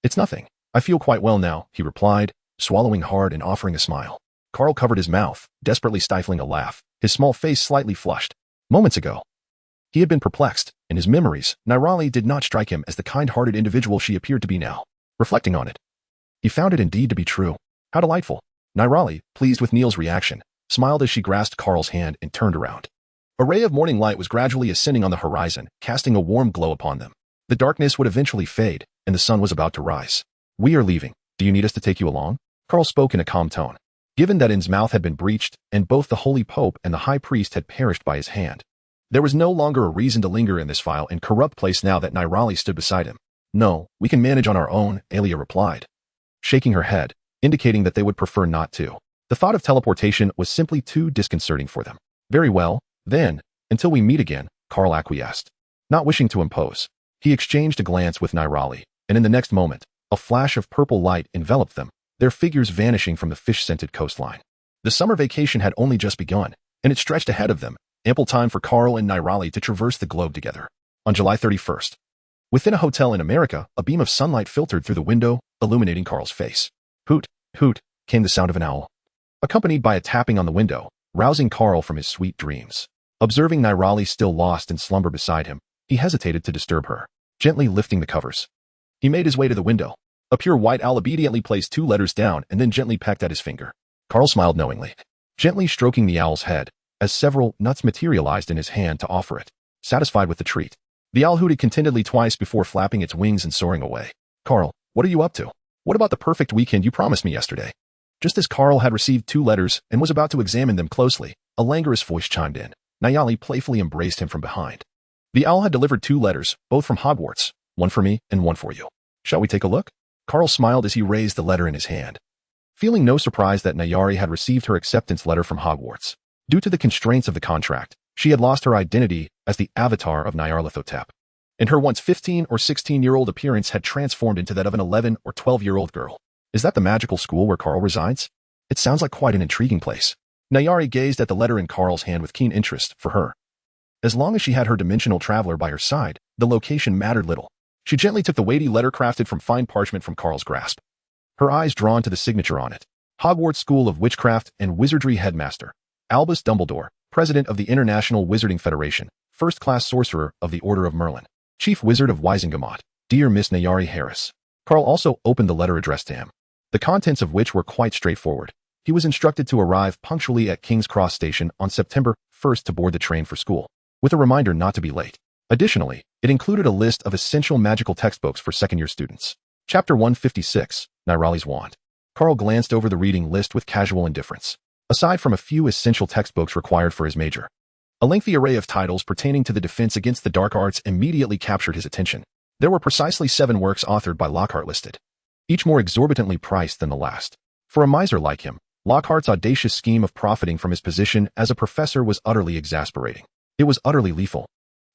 It's nothing. I feel quite well now, he replied, swallowing hard and offering a smile. Carl covered his mouth, desperately stifling a laugh, his small face slightly flushed. Moments ago, he had been perplexed. In his memories, Nirali did not strike him as the kind-hearted individual she appeared to be now. Reflecting on it, he found it indeed to be true. How delightful. Nirali, pleased with Neil's reaction, smiled as she grasped Carl's hand and turned around. A ray of morning light was gradually ascending on the horizon, casting a warm glow upon them. The darkness would eventually fade, and the sun was about to rise. We are leaving. Do you need us to take you along? Carl spoke in a calm tone. Given that Insmouth had been breached, and both the Holy Pope and the High Priest had perished by his hand, there was no longer a reason to linger in this vile and corrupt place now that Nirali stood beside him. No, we can manage on our own, Aelia replied, shaking her head, indicating that they would prefer not to. The thought of teleportation was simply too disconcerting for them. Very well, then, until we meet again, Carl acquiesced. Not wishing to impose, he exchanged a glance with Nirali, and in the next moment, a flash of purple light enveloped them, their figures vanishing from the fish-scented coastline. The summer vacation had only just begun, and it stretched ahead of them, ample time for Carl and Nirali to traverse the globe together. On July 31st, within a hotel in America, a beam of sunlight filtered through the window, illuminating Carl's face. Hoot, hoot, came the sound of an owl, accompanied by a tapping on the window, rousing Carl from his sweet dreams. Observing Nirali still lost in slumber beside him, he hesitated to disturb her, gently lifting the covers. He made his way to the window. A pure white owl obediently placed 2 letters down and then gently pecked at his finger. Carl smiled knowingly, gently stroking the owl's head, as several nuts materialized in his hand to offer it. Satisfied with the treat, the owl hooted contentedly twice before flapping its wings and soaring away. Carl, what are you up to? What about the perfect weekend you promised me yesterday? Just as Carl had received 2 letters and was about to examine them closely, a languorous voice chimed in. Nayali playfully embraced him from behind. The owl had delivered 2 letters, both from Hogwarts, one for me and one for you. Shall we take a look? Carl smiled as he raised the letter in his hand, feeling no surprise that Nayari had received her acceptance letter from Hogwarts. Due to the constraints of the contract, she had lost her identity as the avatar of Nyarlathotep, and her once 15 or 16-year-old appearance had transformed into that of an 11 or 12-year-old girl. Is that the magical school where Carl resides? It sounds like quite an intriguing place. Nayari gazed at the letter in Carl's hand with keen interest for her. As long as she had her dimensional traveler by her side, the location mattered little. She gently took the weighty letter crafted from fine parchment from Carl's grasp, her eyes drawn to the signature on it. Hogwarts School of Witchcraft and Wizardry Headmaster, Albus Dumbledore, President of the International Wizarding Federation, First-Class Sorcerer of the Order of Merlin, Chief Wizard of Wisingamot, Dear Miss Nayari Harris. Carl also opened the letter addressed to him, the contents of which were quite straightforward. He was instructed to arrive punctually at King's Cross Station on September 1st to board the train for school, with a reminder not to be late. Additionally, it included a list of essential magical textbooks for second-year students. Chapter 156, Nirali's Wand. Carl glanced over the reading list with casual indifference. Aside from a few essential textbooks required for his major, a lengthy array of titles pertaining to the defense against the dark arts immediately captured his attention. There were precisely 7 works authored by Lockhart listed, each more exorbitantly priced than the last. For a miser like him, Lockhart's audacious scheme of profiting from his position as a professor was utterly exasperating. It was utterly lethal.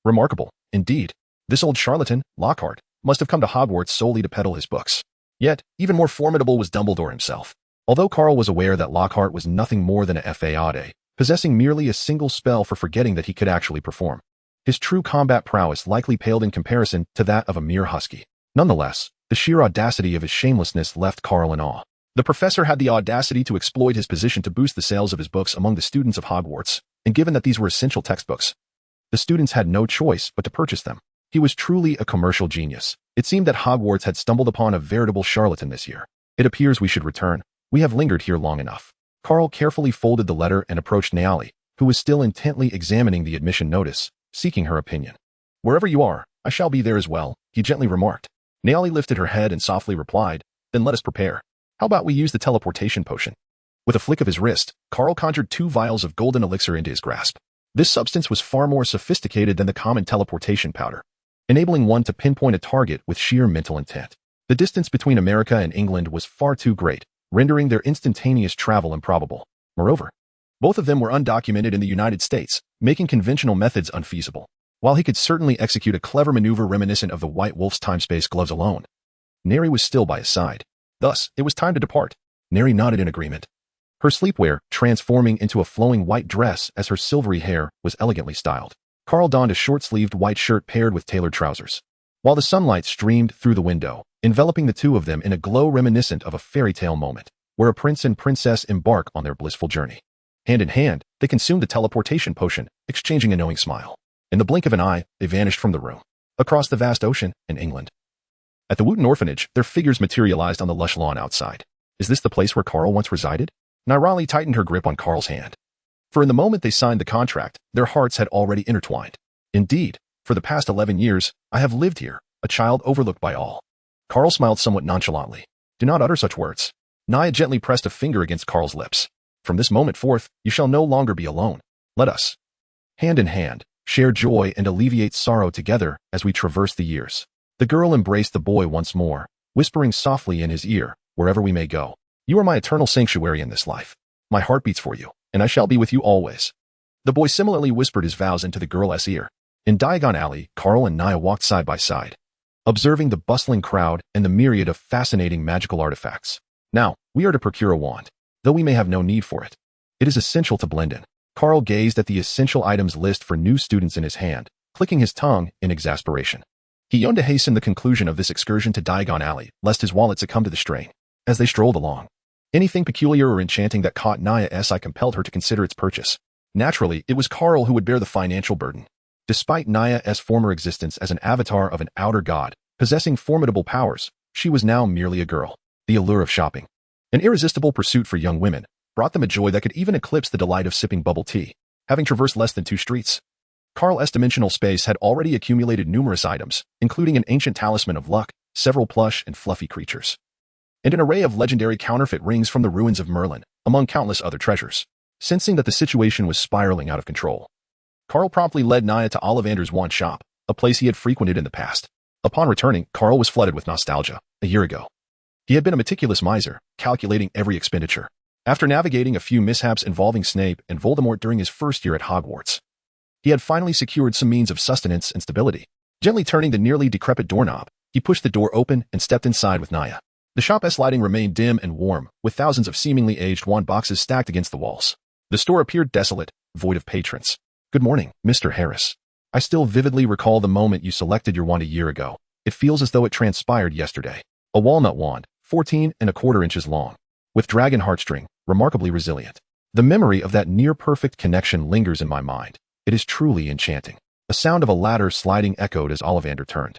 Remarkable, indeed. This old charlatan, Lockhart, must have come to Hogwarts solely to peddle his books. Yet, even more formidable was Dumbledore himself. Although Carl was aware that Lockhart was nothing more than a Fade, possessing merely a single spell for forgetting that he could actually perform, his true combat prowess likely paled in comparison to that of a mere husky. Nonetheless, the sheer audacity of his shamelessness left Carl in awe. The professor had the audacity to exploit his position to boost the sales of his books among the students of Hogwarts, and given that these were essential textbooks, The students had no choice but to purchase them. He was truly a commercial genius. It seemed that Hogwarts had stumbled upon a veritable charlatan this year. It appears we should return. We have lingered here long enough. Carl carefully folded the letter and approached Naali, who was still intently examining the admission notice, seeking her opinion. Wherever you are, I shall be there as well, he gently remarked. Naali lifted her head and softly replied, then let us prepare. How about we use the teleportation potion? With a flick of his wrist, Carl conjured 2 vials of golden elixir into his grasp. This substance was far more sophisticated than the common teleportation powder, enabling one to pinpoint a target with sheer mental intent. The distance between America and England was far too great, rendering their instantaneous travel improbable. Moreover, both of them were undocumented in the United States, making conventional methods unfeasible. While he could certainly execute a clever maneuver reminiscent of the White Wolf's time-space gloves alone, Neri was still by his side. Thus, it was time to depart. Neri nodded in agreement. Her sleepwear transforming into a flowing white dress as her silvery hair was elegantly styled. Carl donned a short-sleeved white shirt paired with tailored trousers, while the sunlight streamed through the window, enveloping the two of them in a glow reminiscent of a fairy tale moment, where a prince and princess embark on their blissful journey. Hand in hand, they consumed the teleportation potion, exchanging a knowing smile. In the blink of an eye, they vanished from the room, across the vast ocean, in England. At the Wooten Orphanage, their figures materialized on the lush lawn outside. Is this the place where Carl once resided? Nirali tightened her grip on Carl's hand. For in the moment they signed the contract, their hearts had already intertwined. Indeed, for the past 11 years, I have lived here, a child overlooked by all. Carl smiled somewhat nonchalantly. Do not utter such words. Naya gently pressed a finger against Carl's lips. From this moment forth, you shall no longer be alone. Let us, hand in hand, share joy and alleviate sorrow together as we traverse the years. The girl embraced the boy once more, whispering softly in his ear, wherever we may go. You are my eternal sanctuary in this life. My heart beats for you, and I shall be with you always. The boy similarly whispered his vows into the girl's ear. In Diagon Alley, Carl and Naya walked side by side, observing the bustling crowd and the myriad of fascinating magical artifacts. Now, we are to procure a wand, though we may have no need for it. It is essential to blend in. Carl gazed at the essential items list for new students in his hand, clicking his tongue in exasperation. He yearned to hasten the conclusion of this excursion to Diagon Alley, lest his wallet succumb to the strain. As they strolled along, anything peculiar or enchanting that caught Naya's eye compelled her to consider its purchase. Naturally, it was Carl who would bear the financial burden. Despite Naya's former existence as an avatar of an outer god, possessing formidable powers, she was now merely a girl. The allure of shopping, an irresistible pursuit for young women, brought them a joy that could even eclipse the delight of sipping bubble tea. Having traversed less than 2 streets, Carl's dimensional space had already accumulated numerous items, including an ancient talisman of luck, several plush and fluffy creatures, and an array of legendary counterfeit rings from the ruins of Merlin, among countless other treasures. Sensing that the situation was spiraling out of control, Carl promptly led Naya to Ollivander's wand shop, a place he had frequented in the past. Upon returning, Carl was flooded with nostalgia. A year ago, he had been a meticulous miser, calculating every expenditure. After navigating a few mishaps involving Snape and Voldemort during his first year at Hogwarts, he had finally secured some means of sustenance and stability. Gently turning the nearly decrepit doorknob, he pushed the door open and stepped inside with Naya. The shop's lighting remained dim and warm, with thousands of seemingly aged wand boxes stacked against the walls. The store appeared desolate, void of patrons. Good morning, Mr. Harris. I still vividly recall the moment you selected your wand a year ago. It feels as though it transpired yesterday. A walnut wand, 14¼ inches long, with dragon heartstring, remarkably resilient. The memory of that near-perfect connection lingers in my mind. It is truly enchanting. A sound of a ladder sliding echoed as Ollivander turned,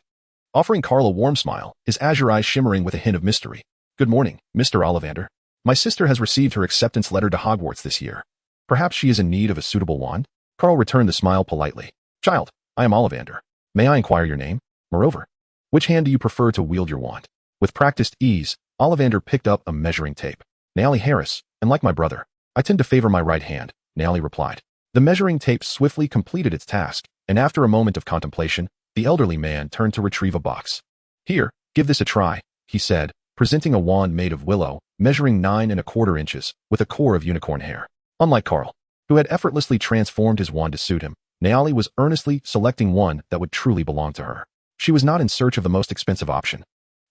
offering Carl a warm smile, his azure eyes shimmering with a hint of mystery. Good morning, Mr. Ollivander. My sister has received her acceptance letter to Hogwarts this year. Perhaps she is in need of a suitable wand? Carl returned the smile politely. Child, I am Ollivander. May I inquire your name? Moreover, which hand do you prefer to wield your wand? With practiced ease, Ollivander picked up a measuring tape. Naali Harris, and like my brother, I tend to favor my right hand, Naali replied. The measuring tape swiftly completed its task, and after a moment of contemplation, the elderly man turned to retrieve a box. Here, give this a try, he said, presenting a wand made of willow, measuring 9¼ inches, with a core of unicorn hair. Unlike Carl, who had effortlessly transformed his wand to suit him, Naali was earnestly selecting one that would truly belong to her. She was not in search of the most expensive option,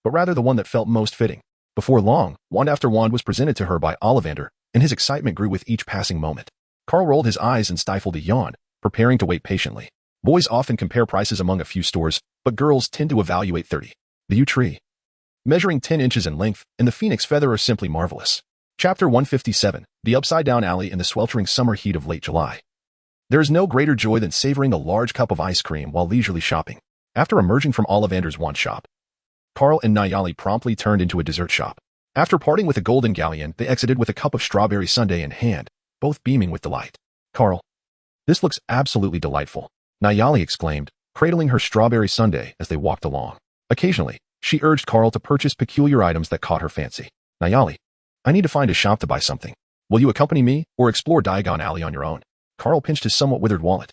but rather the one that felt most fitting. Before long, wand after wand was presented to her by Ollivander, and his excitement grew with each passing moment. Carl rolled his eyes and stifled a yawn, preparing to wait patiently. Boys often compare prices among a few stores, but girls tend to evaluate 30. The yew tree, measuring 10 inches in length, and the phoenix feather are simply marvelous. Chapter 157, The Upside Down Alley in the sweltering summer heat of late July. There is no greater joy than savoring a large cup of ice cream while leisurely shopping. After emerging from Ollivander's wand shop, Carl and Nayali promptly turned into a dessert shop. After parting with a golden galleon, they exited with a cup of strawberry sundae in hand, both beaming with delight. Carl, this looks absolutely delightful, Nayali exclaimed, cradling her strawberry sundae as they walked along. Occasionally, she urged Carl to purchase peculiar items that caught her fancy. Nayali, I need to find a shop to buy something. Will you accompany me or explore Diagon Alley on your own? Carl pinched his somewhat withered wallet,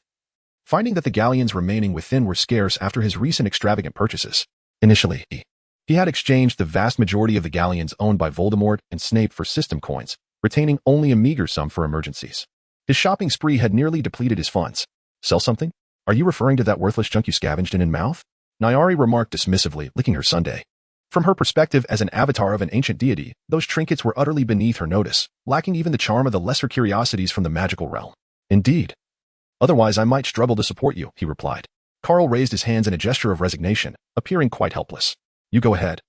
finding that the galleons remaining within were scarce after his recent extravagant purchases. Initially, he had exchanged the vast majority of the galleons owned by Voldemort and Snape for system coins, retaining only a meager sum for emergencies. His shopping spree had nearly depleted his funds. Sell something? Are you referring to that worthless junk you scavenged in Mouth? Nayari remarked dismissively, licking her sundae. From her perspective as an avatar of an ancient deity, those trinkets were utterly beneath her notice, lacking even the charm of the lesser curiosities from the magical realm. Indeed. Otherwise I might struggle to support you, he replied. Carl raised his hands in a gesture of resignation, appearing quite helpless. You go ahead.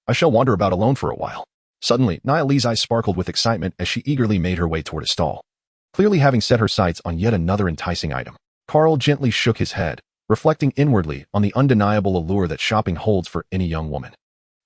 I shall wander about alone for a while. Suddenly, Nayali's eyes sparkled with excitement as she eagerly made her way toward a stall. Clearly having set her sights on yet another enticing item, Carl gently shook his head, reflecting inwardly on the undeniable allure that shopping holds for any young woman.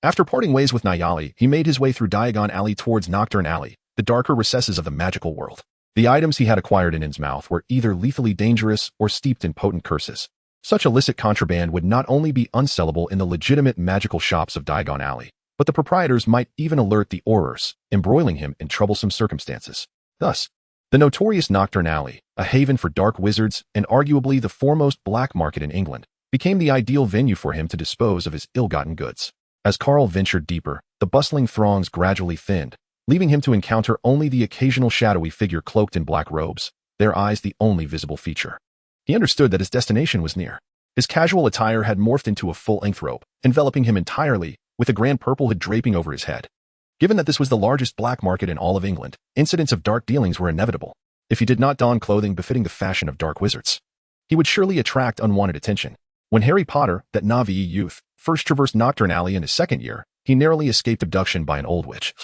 After parting ways with Nayali, he made his way through Diagon Alley towards Nocturnal Alley, the darker recesses of the magical world. The items he had acquired in Insmouth were either lethally dangerous or steeped in potent curses. Such illicit contraband would not only be unsellable in the legitimate magical shops of Diagon Alley, but the proprietors might even alert the Aurors, embroiling him in troublesome circumstances. Thus, the notorious Nocturnal Alley, a haven for dark wizards and arguably the foremost black market in England, became the ideal venue for him to dispose of his ill-gotten goods. As Carl ventured deeper, the bustling throngs gradually thinned, leaving him to encounter only the occasional shadowy figure cloaked in black robes, their eyes the only visible feature. He understood that his destination was near. His casual attire had morphed into a full-length robe, enveloping him entirely, with a grand purple hood draping over his head. Given that this was the largest black market in all of England, incidents of dark dealings were inevitable. If he did not don clothing befitting the fashion of dark wizards, he would surely attract unwanted attention. When Harry Potter, that Na'vi youth, first traversed Nocturnal Alley in his second year, he narrowly escaped abduction by an old witch.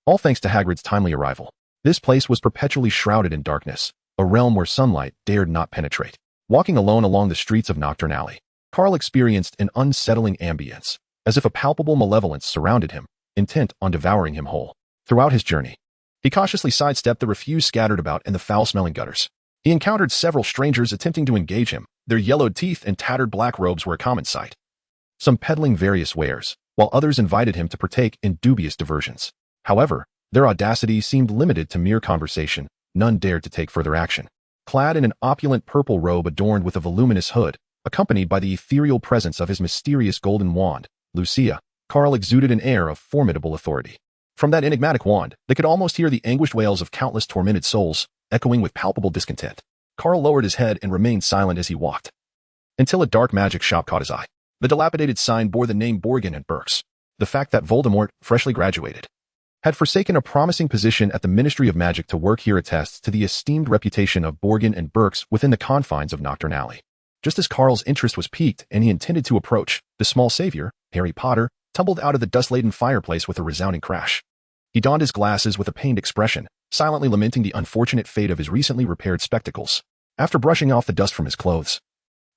All thanks to Hagrid's timely arrival. This place was perpetually shrouded in darkness, a realm where sunlight dared not penetrate. Walking alone along the streets of Nocturnal Alley, Carl experienced an unsettling ambience, as if a palpable malevolence surrounded him, intent on devouring him whole. Throughout his journey, he cautiously sidestepped the refuse scattered about in the foul-smelling gutters. He encountered several strangers attempting to engage him. Their yellowed teeth and tattered black robes were a common sight, some peddling various wares, while others invited him to partake in dubious diversions. However, their audacity seemed limited to mere conversation. None dared to take further action. Clad in an opulent purple robe adorned with a voluminous hood, accompanied by the ethereal presence of his mysterious golden wand, Lucia, Carl exuded an air of formidable authority. From that enigmatic wand, they could almost hear the anguished wails of countless tormented souls, echoing with palpable discontent. Carl lowered his head and remained silent as he walked, until a dark magic shop caught his eye. The dilapidated sign bore the name Borgin and Burkes. The fact that Voldemort, freshly graduated, had forsaken a promising position at the Ministry of Magic to work here attests to the esteemed reputation of Borgin and Burkes within the confines of Nocturnal Alley. Just as Carl's interest was piqued and he intended to approach, the small savior, Harry Potter, tumbled out of the dust-laden fireplace with a resounding crash. He donned his glasses with a pained expression, silently lamenting the unfortunate fate of his recently repaired spectacles. After brushing off the dust from his clothes,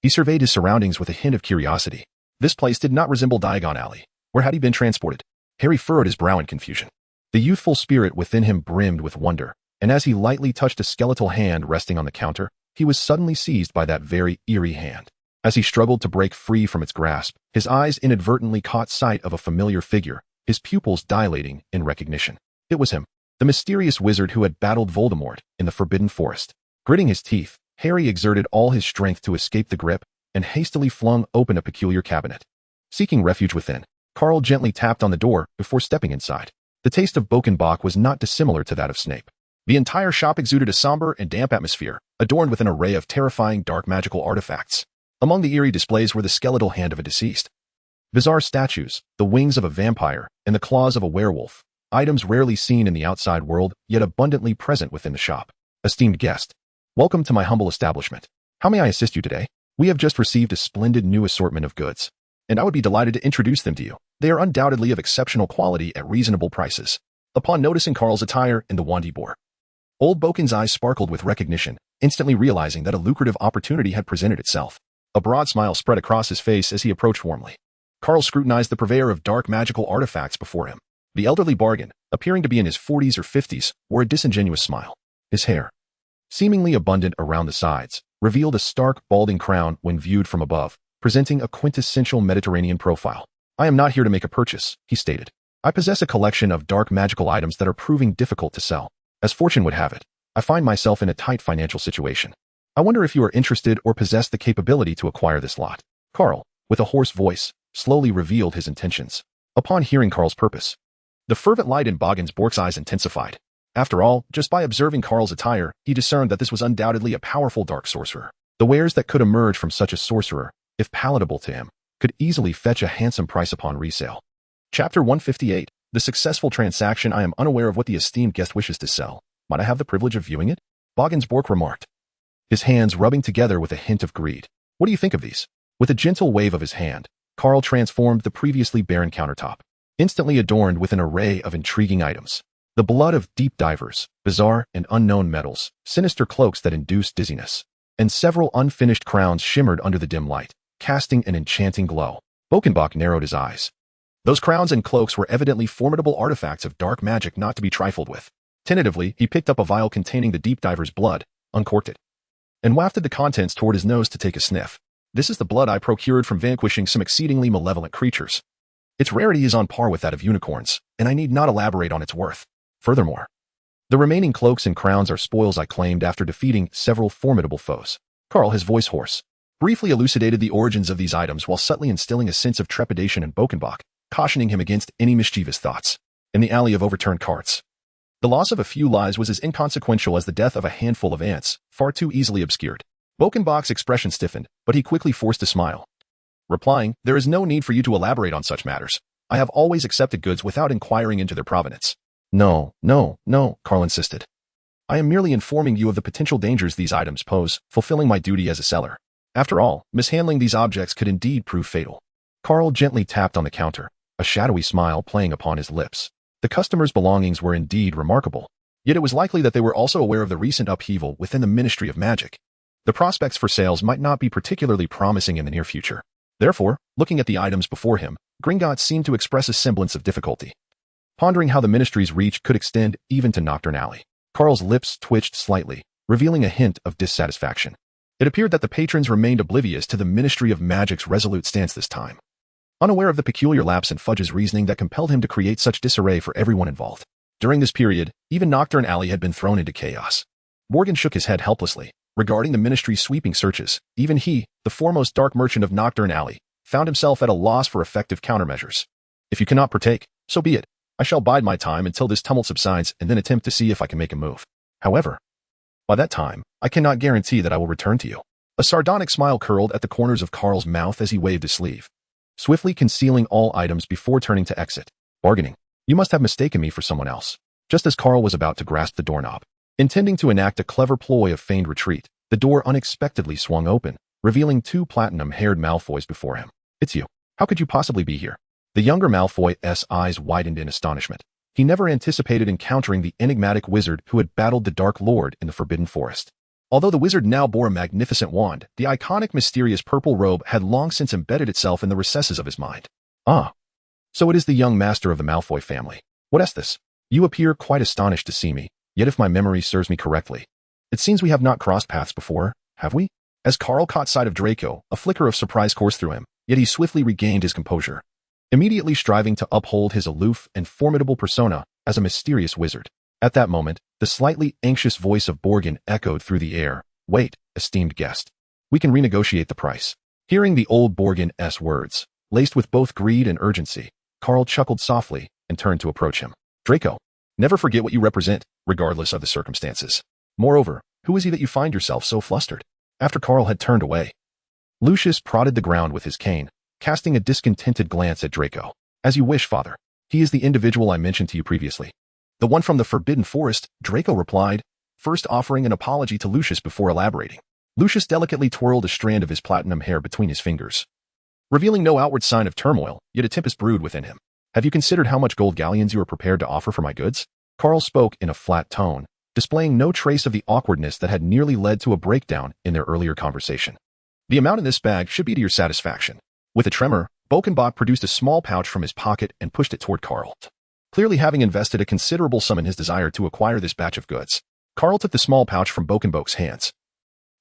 he surveyed his surroundings with a hint of curiosity. This place did not resemble Diagon Alley. Where had he been transported? Harry furrowed his brow in confusion. The youthful spirit within him brimmed with wonder, and as he lightly touched a skeletal hand resting on the counter, he was suddenly seized by that very eerie hand. As he struggled to break free from its grasp, his eyes inadvertently caught sight of a familiar figure, his pupils dilating in recognition. It was him, the mysterious wizard who had battled Voldemort in the Forbidden Forest. Gritting his teeth, Harry exerted all his strength to escape the grip and hastily flung open a peculiar cabinet. Seeking refuge within, Carl gently tapped on the door before stepping inside. The taste of Bokenbach was not dissimilar to that of Snape. The entire shop exuded a somber and damp atmosphere, adorned with an array of terrifying dark magical artifacts. Among the eerie displays were the skeletal hand of a deceased, bizarre statues, the wings of a vampire, and the claws of a werewolf, items rarely seen in the outside world, yet abundantly present within the shop. Esteemed guest, welcome to my humble establishment. How may I assist you today? We have just received a splendid new assortment of goods, and I would be delighted to introduce them to you. They are undoubtedly of exceptional quality at reasonable prices. Upon noticing Carl's attire and the wand he bore, Old Boken's eyes sparkled with recognition, instantly realizing that a lucrative opportunity had presented itself. A broad smile spread across his face as he approached warmly. Carl scrutinized the purveyor of dark magical artifacts before him. The elderly bargain, appearing to be in his 40s or 50s, wore a disingenuous smile. His hair, seemingly abundant around the sides, revealed a stark, balding crown when viewed from above, presenting a quintessential Mediterranean profile. "I am not here to make a purchase," he stated. "I possess a collection of dark magical items that are proving difficult to sell. As fortune would have it, I find myself in a tight financial situation. I wonder if you are interested or possess the capability to acquire this lot." Carl, with a hoarse voice, slowly revealed his intentions. Upon hearing Carl's purpose, the fervent light in Bork's eyes intensified. After all, just by observing Carl's attire, he discerned that this was undoubtedly a powerful dark sorcerer. The wares that could emerge from such a sorcerer, if palatable to him, could easily fetch a handsome price upon resale. Chapter 158. The successful transaction. "I am unaware of what the esteemed guest wishes to sell. Might I have the privilege of viewing it?" Bork remarked, his hands rubbing together with a hint of greed. "What do you think of these?" With a gentle wave of his hand, Carl transformed the previously barren countertop, instantly adorned with an array of intriguing items. The blood of deep divers, bizarre and unknown metals, sinister cloaks that induced dizziness, and several unfinished crowns shimmered under the dim light, casting an enchanting glow. Bokenbach narrowed his eyes. Those crowns and cloaks were evidently formidable artifacts of dark magic not to be trifled with. Tentatively, he picked up a vial containing the deep diver's blood, uncorked it, and wafted the contents toward his nose to take a sniff. "This is the blood I procured from vanquishing some exceedingly malevolent creatures. Its rarity is on par with that of unicorns, and I need not elaborate on its worth. Furthermore, the remaining cloaks and crowns are spoils I claimed after defeating several formidable foes." Carl, his voice hoarse, briefly elucidated the origins of these items while subtly instilling a sense of trepidation in Bokenbach, cautioning him against any mischievous thoughts. In the alley of overturned carts, the loss of a few lives was as inconsequential as the death of a handful of ants, far too easily obscured. Bokenbach's expression stiffened, but he quickly forced a smile, replying, "There is no need for you to elaborate on such matters. I have always accepted goods without inquiring into their provenance." No, Carl insisted. "I am merely informing you of the potential dangers these items pose, fulfilling my duty as a seller. After all, mishandling these objects could indeed prove fatal." Carl gently tapped on the counter, a shadowy smile playing upon his lips. The customer's belongings were indeed remarkable, yet it was likely that they were also aware of the recent upheaval within the Ministry of Magic. The prospects for sales might not be particularly promising in the near future. Therefore, looking at the items before him, Gringotts seemed to express a semblance of difficulty, pondering how the Ministry's reach could extend even to Nocturnal. Carl's lips twitched slightly, revealing a hint of dissatisfaction. It appeared that the patrons remained oblivious to the Ministry of Magic's resolute stance this time, unaware of the peculiar lapse in Fudge's reasoning that compelled him to create such disarray for everyone involved. During this period, even Nocturnal had been thrown into chaos. Morgan shook his head helplessly. Regarding the Ministry's sweeping searches, even he, the foremost dark merchant of Nocturnal, found himself at a loss for effective countermeasures. "If you cannot partake, so be it. I shall bide my time until this tumult subsides and then attempt to see if I can make a move. However, by that time, I cannot guarantee that I will return to you." A sardonic smile curled at the corners of Carl's mouth as he waved his sleeve, swiftly concealing all items before turning to exit. "Bargaining. You must have mistaken me for someone else." Just as Carl was about to grasp the doorknob, intending to enact a clever ploy of feigned retreat, the door unexpectedly swung open, revealing two platinum-haired Malfoys before him. "It's you. How could you possibly be here?" The younger Malfoy's eyes widened in astonishment. He never anticipated encountering the enigmatic wizard who had battled the Dark Lord in the Forbidden Forest. Although the wizard now bore a magnificent wand, the iconic mysterious purple robe had long since embedded itself in the recesses of his mind. "Ah, so it is the young master of the Malfoy family. What is this? You appear quite astonished to see me, yet if my memory serves me correctly, it seems we have not crossed paths before, have we?" As Carl caught sight of Draco, a flicker of surprise coursed through him, yet he swiftly regained his composure, immediately striving to uphold his aloof and formidable persona as a mysterious wizard. At that moment, the slightly anxious voice of Borgin echoed through the air. "Wait, esteemed guest. We can renegotiate the price." Hearing the old Borgin's words, laced with both greed and urgency, Carl chuckled softly and turned to approach him. "Draco, never forget what you represent, regardless of the circumstances. Moreover, who is he that you find yourself so flustered?" After Carl had turned away, Lucius prodded the ground with his cane, casting a discontented glance at Draco. "As you wish, father. He is the individual I mentioned to you previously." "The one from the Forbidden Forest," Draco replied, first offering an apology to Lucius before elaborating. Lucius delicately twirled a strand of his platinum hair between his fingers, revealing no outward sign of turmoil, yet a tempest brewed within him. "Have you considered how much gold galleons you are prepared to offer for my goods?" Carl spoke in a flat tone, displaying no trace of the awkwardness that had nearly led to a breakdown in their earlier conversation. The amount in this bag should be to your satisfaction. With a tremor, Bokenbach produced a small pouch from his pocket and pushed it toward Carl. Clearly having invested a considerable sum in his desire to acquire this batch of goods, Carl took the small pouch from Bokenbach's hands,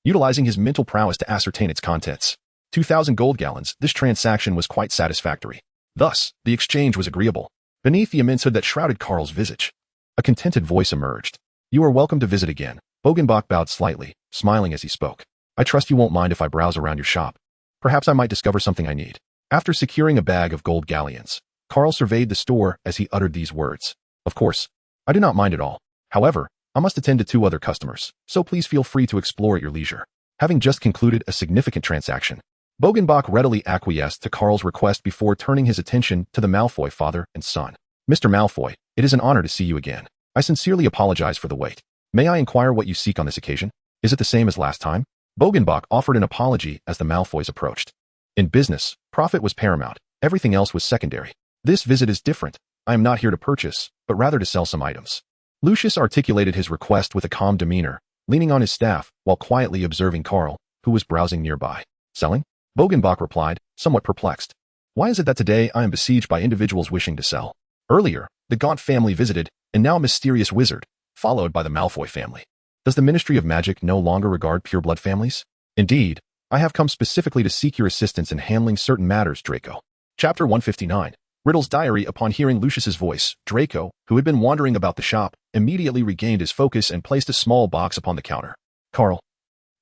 utilizing his mental prowess to ascertain its contents. 2,000 gold gallons, this transaction was quite satisfactory. Thus, the exchange was agreeable. Beneath the immense hood that shrouded Carl's visage, a contented voice emerged. You are welcome to visit again. Bokenbach bowed slightly, smiling as he spoke. I trust you won't mind if I browse around your shop. Perhaps I might discover something I need. After securing a bag of gold galleons, Carl surveyed the store as he uttered these words. Of course, I do not mind at all. However, I must attend to 2 other customers, so please feel free to explore at your leisure. Having just concluded a significant transaction, Bokenbach readily acquiesced to Carl's request before turning his attention to the Malfoy father and son. Mr. Malfoy, it is an honor to see you again. I sincerely apologize for the wait. May I inquire what you seek on this occasion? Is it the same as last time? Bokenbach offered an apology as the Malfoys approached. In business, profit was paramount. Everything else was secondary. This visit is different. I am not here to purchase, but rather to sell some items. Lucius articulated his request with a calm demeanor, leaning on his staff while quietly observing Carl, who was browsing nearby. Selling? Bokenbach replied, somewhat perplexed. Why is it that today I am besieged by individuals wishing to sell? Earlier, the Gaunt family visited, and now a mysterious wizard, followed by the Malfoy family. Does the Ministry of Magic no longer regard pureblood families? Indeed, I have come specifically to seek your assistance in handling certain matters, Draco. Chapter 159. Riddle's diary. Upon hearing Lucius's voice, Draco, who had been wandering about the shop, immediately regained his focus and placed a small box upon the counter. Carl,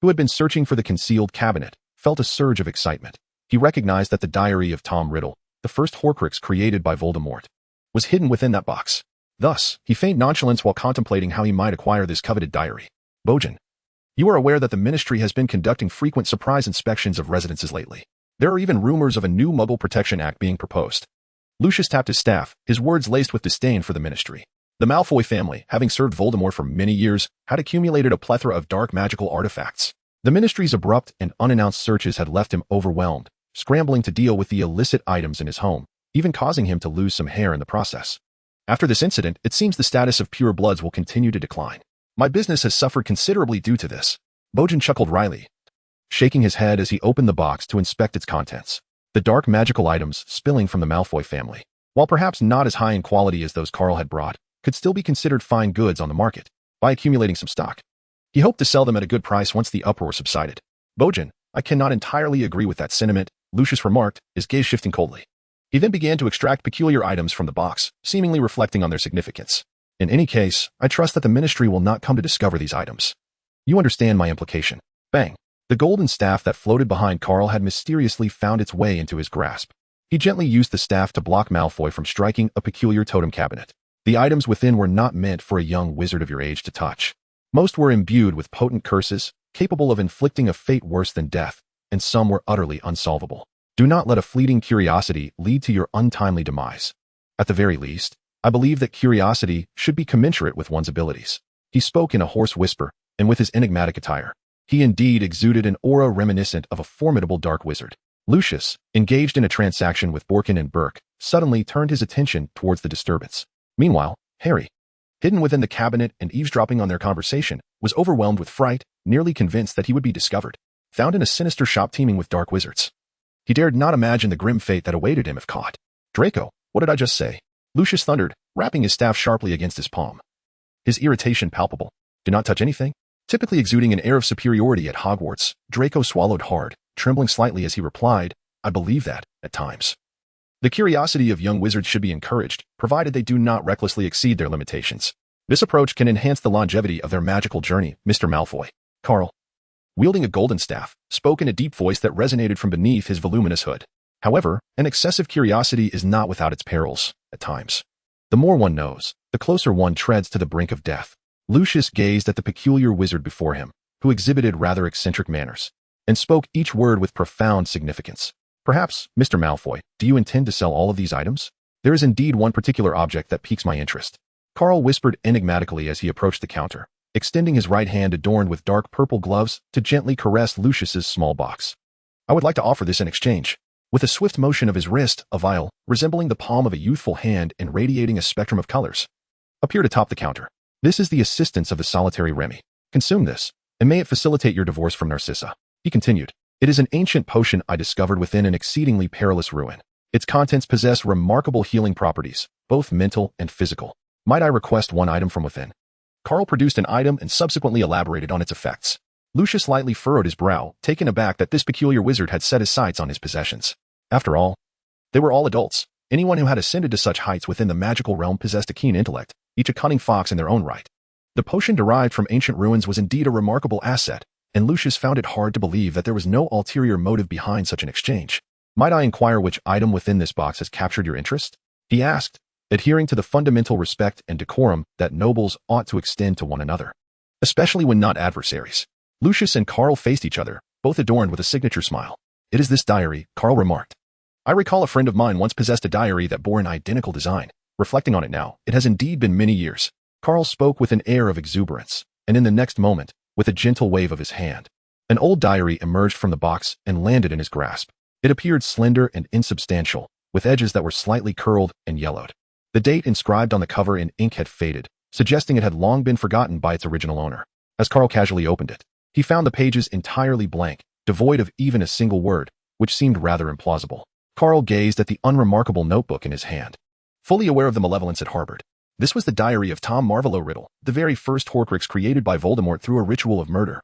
who had been searching for the concealed cabinet, felt a surge of excitement. He recognized that the diary of Tom Riddle, the first Horcrux created by Voldemort, was hidden within that box. Thus, he feigned nonchalance while contemplating how he might acquire this coveted diary. Bojan, you are aware that the Ministry has been conducting frequent surprise inspections of residences lately. There are even rumors of a new Muggle Protection Act being proposed. Lucius tapped his staff, his words laced with disdain for the Ministry. The Malfoy family, having served Voldemort for many years, had accumulated a plethora of dark magical artifacts. The Ministry's abrupt and unannounced searches had left him overwhelmed, scrambling to deal with the illicit items in his home, even causing him to lose some hair in the process. After this incident, it seems the status of pure bloods will continue to decline. My business has suffered considerably due to this. Bojan chuckled wryly, shaking his head as he opened the box to inspect its contents. The dark magical items spilling from the Malfoy family, while perhaps not as high in quality as those Carl had brought, could still be considered fine goods on the market. By accumulating some stock, he hoped to sell them at a good price once the uproar subsided. Bojan, I cannot entirely agree with that sentiment, Lucius remarked, his gaze shifting coldly. He then began to extract peculiar items from the box, seemingly reflecting on their significance. In any case, I trust that the Ministry will not come to discover these items. You understand my implication. Bang. The golden staff that floated behind Carl had mysteriously found its way into his grasp. He gently used the staff to block Malfoy from striking a peculiar totem cabinet. The items within were not meant for a young wizard of your age to touch. Most were imbued with potent curses, capable of inflicting a fate worse than death, and some were utterly unsolvable. Do not let a fleeting curiosity lead to your untimely demise. At the very least, I believe that curiosity should be commensurate with one's abilities. He spoke in a hoarse whisper, and with his enigmatic attire, he indeed exuded an aura reminiscent of a formidable dark wizard. Lucius, engaged in a transaction with Borkin and Burke, suddenly turned his attention towards the disturbance. Meanwhile, Harry, hidden within the cabinet and eavesdropping on their conversation, was overwhelmed with fright, nearly convinced that he would be discovered, found in a sinister shop teeming with dark wizards. He dared not imagine the grim fate that awaited him if caught. Draco, what did I just say? Lucius thundered, rapping his staff sharply against his palm. His irritation palpable. Do not touch anything? Typically exuding an air of superiority at Hogwarts, Draco swallowed hard, trembling slightly as he replied, I believe that, at times. The curiosity of young wizards should be encouraged, provided they do not recklessly exceed their limitations. This approach can enhance the longevity of their magical journey, Mr. Malfoy. Carl, wielding a golden staff, spoke in a deep voice that resonated from beneath his voluminous hood. However, an excessive curiosity is not without its perils, at times. The more one knows, the closer one treads to the brink of death. Lucius gazed at the peculiar wizard before him, who exhibited rather eccentric manners, and spoke each word with profound significance. Perhaps, Mr. Malfoy, do you intend to sell all of these items? There is indeed one particular object that piques my interest. Carl whispered enigmatically as he approached the counter, extending his right hand adorned with dark purple gloves to gently caress Lucius's small box. I would like to offer this in exchange. With a swift motion of his wrist, a vial, resembling the palm of a youthful hand and radiating a spectrum of colors, appeared atop the counter. This is the assistance of the solitary Remy. Consume this, and may it facilitate your divorce from Narcissa. He continued. It is an ancient potion I discovered within an exceedingly perilous ruin. Its contents possess remarkable healing properties, both mental and physical. Might I request one item from within? Carl produced an item and subsequently elaborated on its effects. Lucius lightly furrowed his brow, taken aback that this peculiar wizard had set his sights on his possessions. After all, they were all adults. Anyone who had ascended to such heights within the magical realm possessed a keen intellect, each a cunning fox in their own right. The potion derived from ancient ruins was indeed a remarkable asset, and Lucius found it hard to believe that there was no ulterior motive behind such an exchange. Might I inquire which item within this box has captured your interest? He asked, adhering to the fundamental respect and decorum that nobles ought to extend to one another, especially when not adversaries. Lucius and Carl faced each other, both adorned with a signature smile. It is this diary, Carl remarked. I recall a friend of mine once possessed a diary that bore an identical design. Reflecting on it now, it has indeed been many years. Carl spoke with an air of exuberance, and in the next moment, with a gentle wave of his hand, an old diary emerged from the box and landed in his grasp. It appeared slender and insubstantial, with edges that were slightly curled and yellowed. The date inscribed on the cover in ink had faded, suggesting it had long been forgotten by its original owner. As Carl casually opened it, he found the pages entirely blank, devoid of even a single word, which seemed rather implausible. Carl gazed at the unremarkable notebook in his hand, fully aware of the malevolence it harbored. This was the diary of Tom Marvolo Riddle, the very first Horcrux created by Voldemort through a ritual of murder.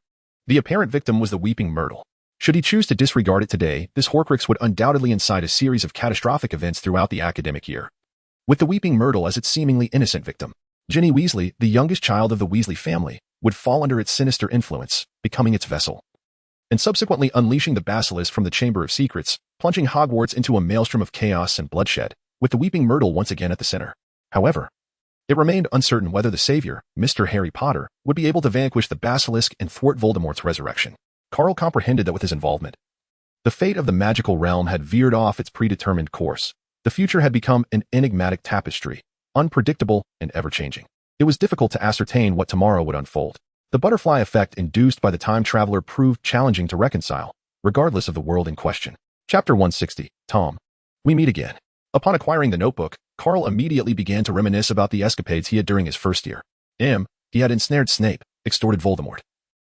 The apparent victim was the Weeping Myrtle. Should he choose to disregard it today, this Horcrux would undoubtedly incite a series of catastrophic events throughout the academic year. With the Weeping Myrtle as its seemingly innocent victim, Ginny Weasley, the youngest child of the Weasley family, would fall under its sinister influence, becoming its vessel, and subsequently unleashing the basilisk from the Chamber of Secrets, plunging Hogwarts into a maelstrom of chaos and bloodshed, with the Weeping Myrtle once again at the center. However, it remained uncertain whether the savior, Mr. Harry Potter, would be able to vanquish the basilisk and thwart Voldemort's resurrection. Carl comprehended that with his involvement, the fate of the magical realm had veered off its predetermined course. The future had become an enigmatic tapestry, unpredictable and ever-changing. It was difficult to ascertain what tomorrow would unfold. The butterfly effect induced by the time traveler proved challenging to reconcile, regardless of the world in question. Chapter 160, Tom. We meet again. Upon acquiring the notebook, Carl immediately began to reminisce about the escapades he had during his first year. He had ensnared Snape, extorted Voldemort,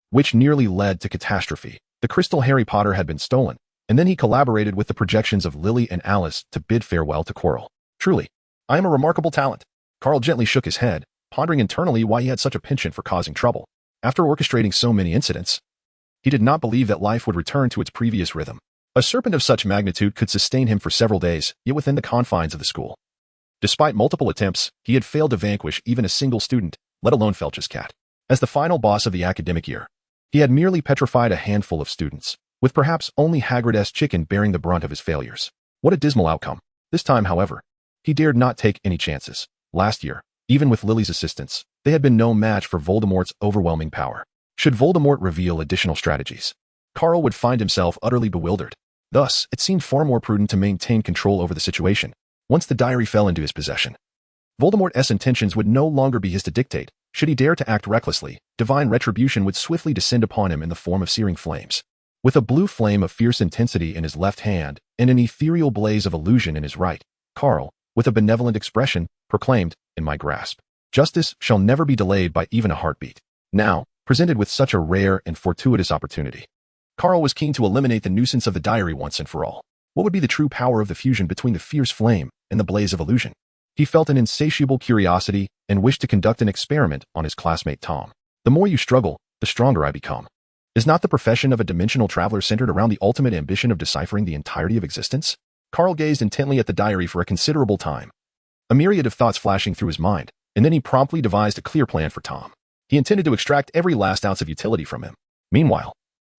which nearly led to catastrophe. The crystal Harry Potter had been stolen, and then he collaborated with the projections of Lily and Alice to bid farewell to Quirrell. Truly, I am a remarkable talent. Carl gently shook his head, pondering internally why he had such a penchant for causing trouble. After orchestrating so many incidents, he did not believe that life would return to its previous rhythm. A serpent of such magnitude could sustain him for several days, yet within the confines of the school. Despite multiple attempts, he had failed to vanquish even a single student, let alone Felch's cat. As the final boss of the academic year, he had merely petrified a handful of students, with perhaps only Hagrid's chicken bearing the brunt of his failures. What a dismal outcome. This time, however, he dared not take any chances. Last year, even with Lily's assistance, they had been no match for Voldemort's overwhelming power. Should Voldemort reveal additional strategies, Carl would find himself utterly bewildered. Thus, it seemed far more prudent to maintain control over the situation. Once the diary fell into his possession, Voldemort's intentions would no longer be his to dictate. Should he dare to act recklessly, divine retribution would swiftly descend upon him in the form of searing flames. With a blue flame of fierce intensity in his left hand and an ethereal blaze of illusion in his right, Carl, with a benevolent expression, proclaimed, "In my grasp. Justice shall never be delayed by even a heartbeat." Now, presented with such a rare and fortuitous opportunity, Carl was keen to eliminate the nuisance of the diary once and for all. What would be the true power of the fusion between the fierce flame and the blaze of illusion? He felt an insatiable curiosity and wished to conduct an experiment on his classmate Tom. The more you struggle, the stronger I become. Is not the profession of a dimensional traveler centered around the ultimate ambition of deciphering the entirety of existence? Carl gazed intently at the diary for a considerable time, a myriad of thoughts flashing through his mind, and then he promptly devised a clear plan for Tom. He intended to extract every last ounce of utility from him. Meanwhile,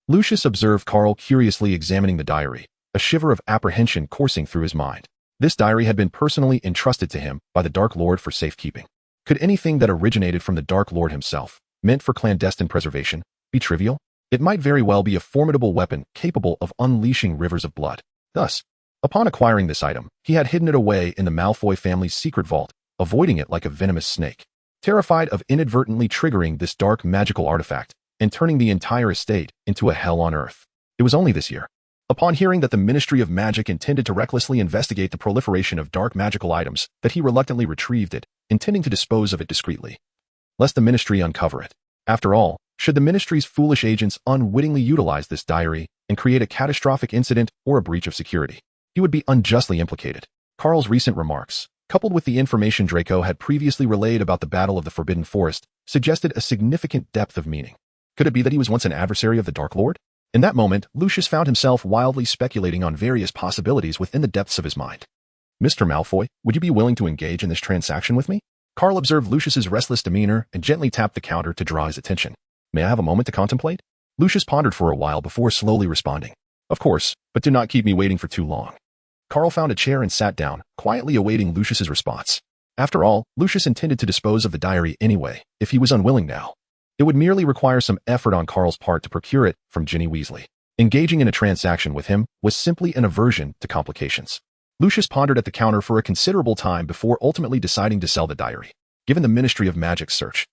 Lucius observed Carl curiously examining the diary, a shiver of apprehension coursing through his mind. This diary had been personally entrusted to him by the Dark Lord for safekeeping. Could anything that originated from the Dark Lord himself, meant for clandestine preservation, be trivial? It might very well be a formidable weapon capable of unleashing rivers of blood. Thus, upon acquiring this item, he had hidden it away in the Malfoy family's secret vault, avoiding it like a venomous snake. Terrified of inadvertently triggering this dark magical artifact and turning the entire estate into a hell on earth. It was only this year, upon hearing that the Ministry of Magic intended to recklessly investigate the proliferation of dark magical items, that he reluctantly retrieved it, intending to dispose of it discreetly. lest the Ministry uncover it. After all, should the Ministry's foolish agents unwittingly utilize this diary and create a catastrophic incident or a breach of security, he would be unjustly implicated. Carl's recent remarks, coupled with the information Draco had previously relayed about the Battle of the Forbidden Forest, suggested a significant depth of meaning. Could it be that he was once an adversary of the Dark Lord? In that moment, Lucius found himself wildly speculating on various possibilities within the depths of his mind. Mr. Malfoy, would you be willing to engage in this transaction with me? Carl observed Lucius's restless demeanor and gently tapped the counter to draw his attention. May I have a moment to contemplate? Lucius pondered for a while before slowly responding. Of course, but do not keep me waiting for too long. Carl found a chair and sat down, quietly awaiting Lucius's response. After all, Lucius intended to dispose of the diary anyway, if he was unwilling now. It would merely require some effort on Carl's part to procure it from Ginny Weasley. Engaging in a transaction with him was simply an aversion to complications. Lucius pondered at the counter for a considerable time before ultimately deciding to sell the diary. Given the Ministry of Magic's search,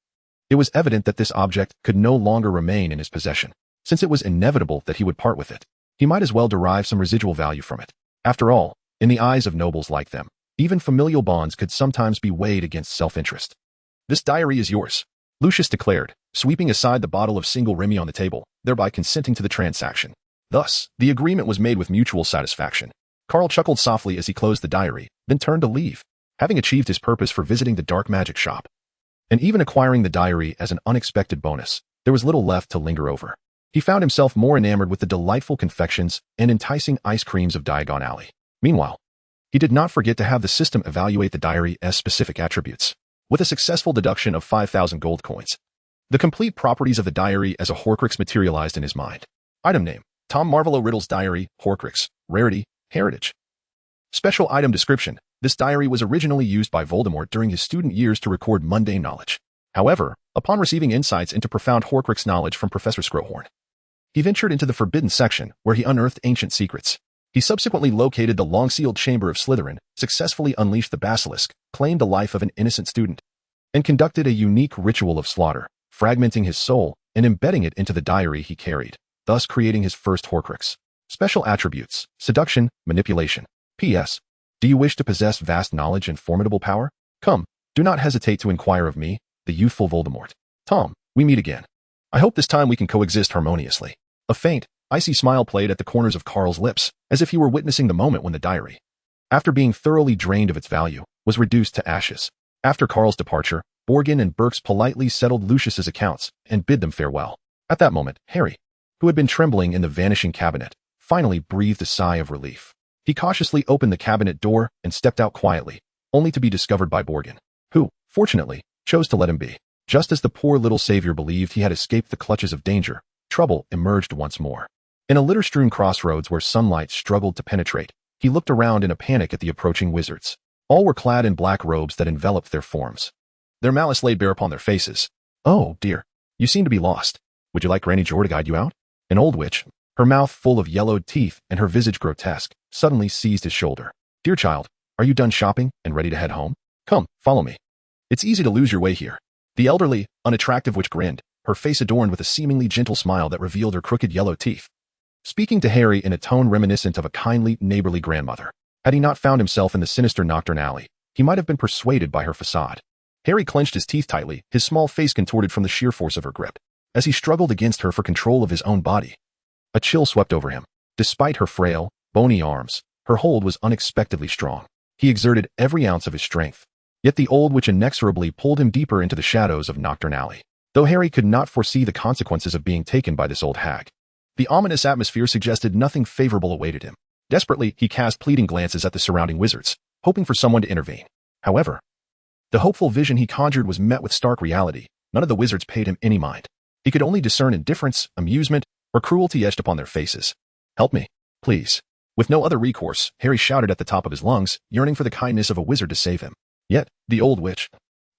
it was evident that this object could no longer remain in his possession. Since it was inevitable that he would part with it, he might as well derive some residual value from it. After all, in the eyes of nobles like them, even familial bonds could sometimes be weighed against self-interest. This diary is yours, Lucius declared, sweeping aside the bottle of single Remy on the table, thereby consenting to the transaction. Thus, the agreement was made with mutual satisfaction. Carl chuckled softly as he closed the diary, then turned to leave, having achieved his purpose for visiting the dark magic shop. And even acquiring the diary as an unexpected bonus, there was little left to linger over. He found himself more enamored with the delightful confections and enticing ice creams of Diagon Alley. Meanwhile, he did not forget to have the system evaluate the diary's specific attributes. With a successful deduction of 5,000 gold coins, the complete properties of the diary as a Horcrux materialized in his mind. Item name: Tom Marvolo Riddle's Diary, Horcrux. Rarity: Heritage. Special item description: this diary was originally used by Voldemort during his student years to record mundane knowledge. However, upon receiving insights into profound Horcrux knowledge from Professor Scrohorn, he ventured into the Forbidden section, where he unearthed ancient secrets. He subsequently located the long-sealed chamber of Slytherin, successfully unleashed the basilisk, claimed the life of an innocent student, and conducted a unique ritual of slaughter, fragmenting his soul and embedding it into the diary he carried, thus creating his first Horcrux. Special attributes: seduction, manipulation. P.S. Do you wish to possess vast knowledge and formidable power? Come, do not hesitate to inquire of me, the youthful Voldemort. Tom, we meet again. I hope this time we can coexist harmoniously. A faint, icy smile played at the corners of Carl's lips, as if he were witnessing the moment when the diary, after being thoroughly drained of its value, was reduced to ashes. After Carl's departure, Borgin and Burks politely settled Lucius's accounts and bid them farewell. At that moment, Harry, who had been trembling in the vanishing cabinet, finally breathed a sigh of relief. He cautiously opened the cabinet door and stepped out quietly, only to be discovered by Borgin, who, fortunately, chose to let him be. Just as the poor little savior believed he had escaped the clutches of danger, trouble emerged once more. In a litter-strewn crossroads where sunlight struggled to penetrate, he looked around in a panic at the approaching wizards. All were clad in black robes that enveloped their forms. Their malice laid bare upon their faces. Oh, dear, you seem to be lost. Would you like Granny Jor to guide you out? An old witch, her mouth full of yellowed teeth and her visage grotesque, suddenly seized his shoulder. Dear child, are you done shopping and ready to head home? Come, follow me. It's easy to lose your way here. The elderly, unattractive witch grinned, her face adorned with a seemingly gentle smile that revealed her crooked yellow teeth, speaking to Harry in a tone reminiscent of a kindly, neighborly grandmother. Had he not found himself in the sinister Nocturnal alley, he might have been persuaded by her facade. Harry clenched his teeth tightly, his small face contorted from the sheer force of her grip. As he struggled against her for control of his own body, a chill swept over him. Despite her frail, bony arms, her hold was unexpectedly strong. He exerted every ounce of his strength, yet the old witch inexorably pulled him deeper into the shadows of Nocturnal alley. Though Harry could not foresee the consequences of being taken by this old hag, the ominous atmosphere suggested nothing favorable awaited him. Desperately, he cast pleading glances at the surrounding wizards, hoping for someone to intervene. However, the hopeful vision he conjured was met with stark reality. None of the wizards paid him any mind. He could only discern indifference, amusement, or cruelty etched upon their faces. Help me, please. With no other recourse, Harry shouted at the top of his lungs, yearning for the kindness of a wizard to save him. Yet, the old witch,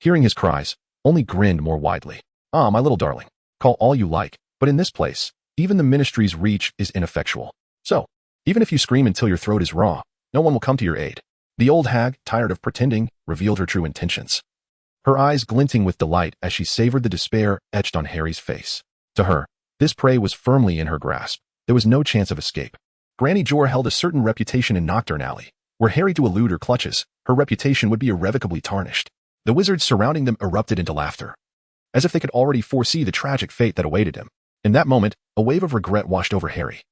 hearing his cries, only grinned more widely. Ah, my little darling, call all you like, but in this place, even the ministry's reach is ineffectual. So, even if you scream until your throat is raw, no one will come to your aid. The old hag, tired of pretending, revealed her true intentions, her eyes glinting with delight as she savored the despair etched on Harry's face. To her, this prey was firmly in her grasp. There was no chance of escape. Granny Jor held a certain reputation in Nocturnal alley. Were Harry to elude her clutches, her reputation would be irrevocably tarnished. The wizards surrounding them erupted into laughter. as if they could already foresee the tragic fate that awaited him. In that moment, a wave of regret washed over Harry.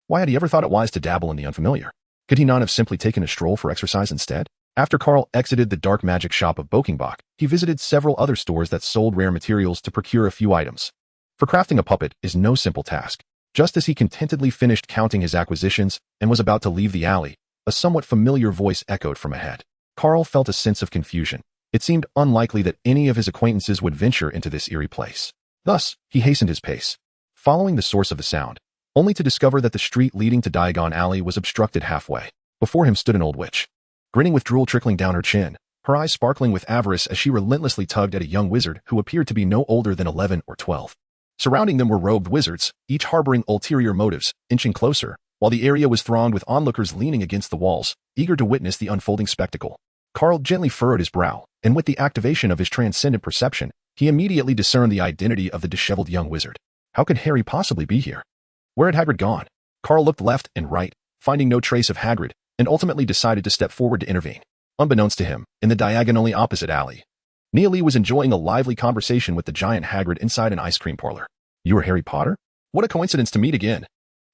Why had he ever thought it wise to dabble in the unfamiliar? Could he not have simply taken a stroll for exercise instead? After Carl exited the dark magic shop of Bokingbach, he visited several other stores that sold rare materials to procure a few items. For crafting a puppet is no simple task. Just as he contentedly finished counting his acquisitions and was about to leave the alley, a somewhat familiar voice echoed from ahead. Carl felt a sense of confusion. It seemed unlikely that any of his acquaintances would venture into this eerie place. Thus, he hastened his pace, following the source of the sound, only to discover that the street leading to Diagon Alley was obstructed halfway. Before him stood an old witch, grinning with drool trickling down her chin, her eyes sparkling with avarice as she relentlessly tugged at a young wizard who appeared to be no older than 11 or 12. Surrounding them were robed wizards, each harboring ulterior motives, inching closer, while the area was thronged with onlookers leaning against the walls, eager to witness the unfolding spectacle. Carl gently furrowed his brow, and with the activation of his transcendent perception, he immediately discerned the identity of the disheveled young wizard. How could Harry possibly be here? Where had Hagrid gone? Carl looked left and right, finding no trace of Hagrid, and ultimately decided to step forward to intervene. Unbeknownst to him, in the diagonally opposite alley, Neely was enjoying a lively conversation with the giant Hagrid inside an ice cream parlor. You are Harry Potter? What a coincidence to meet again.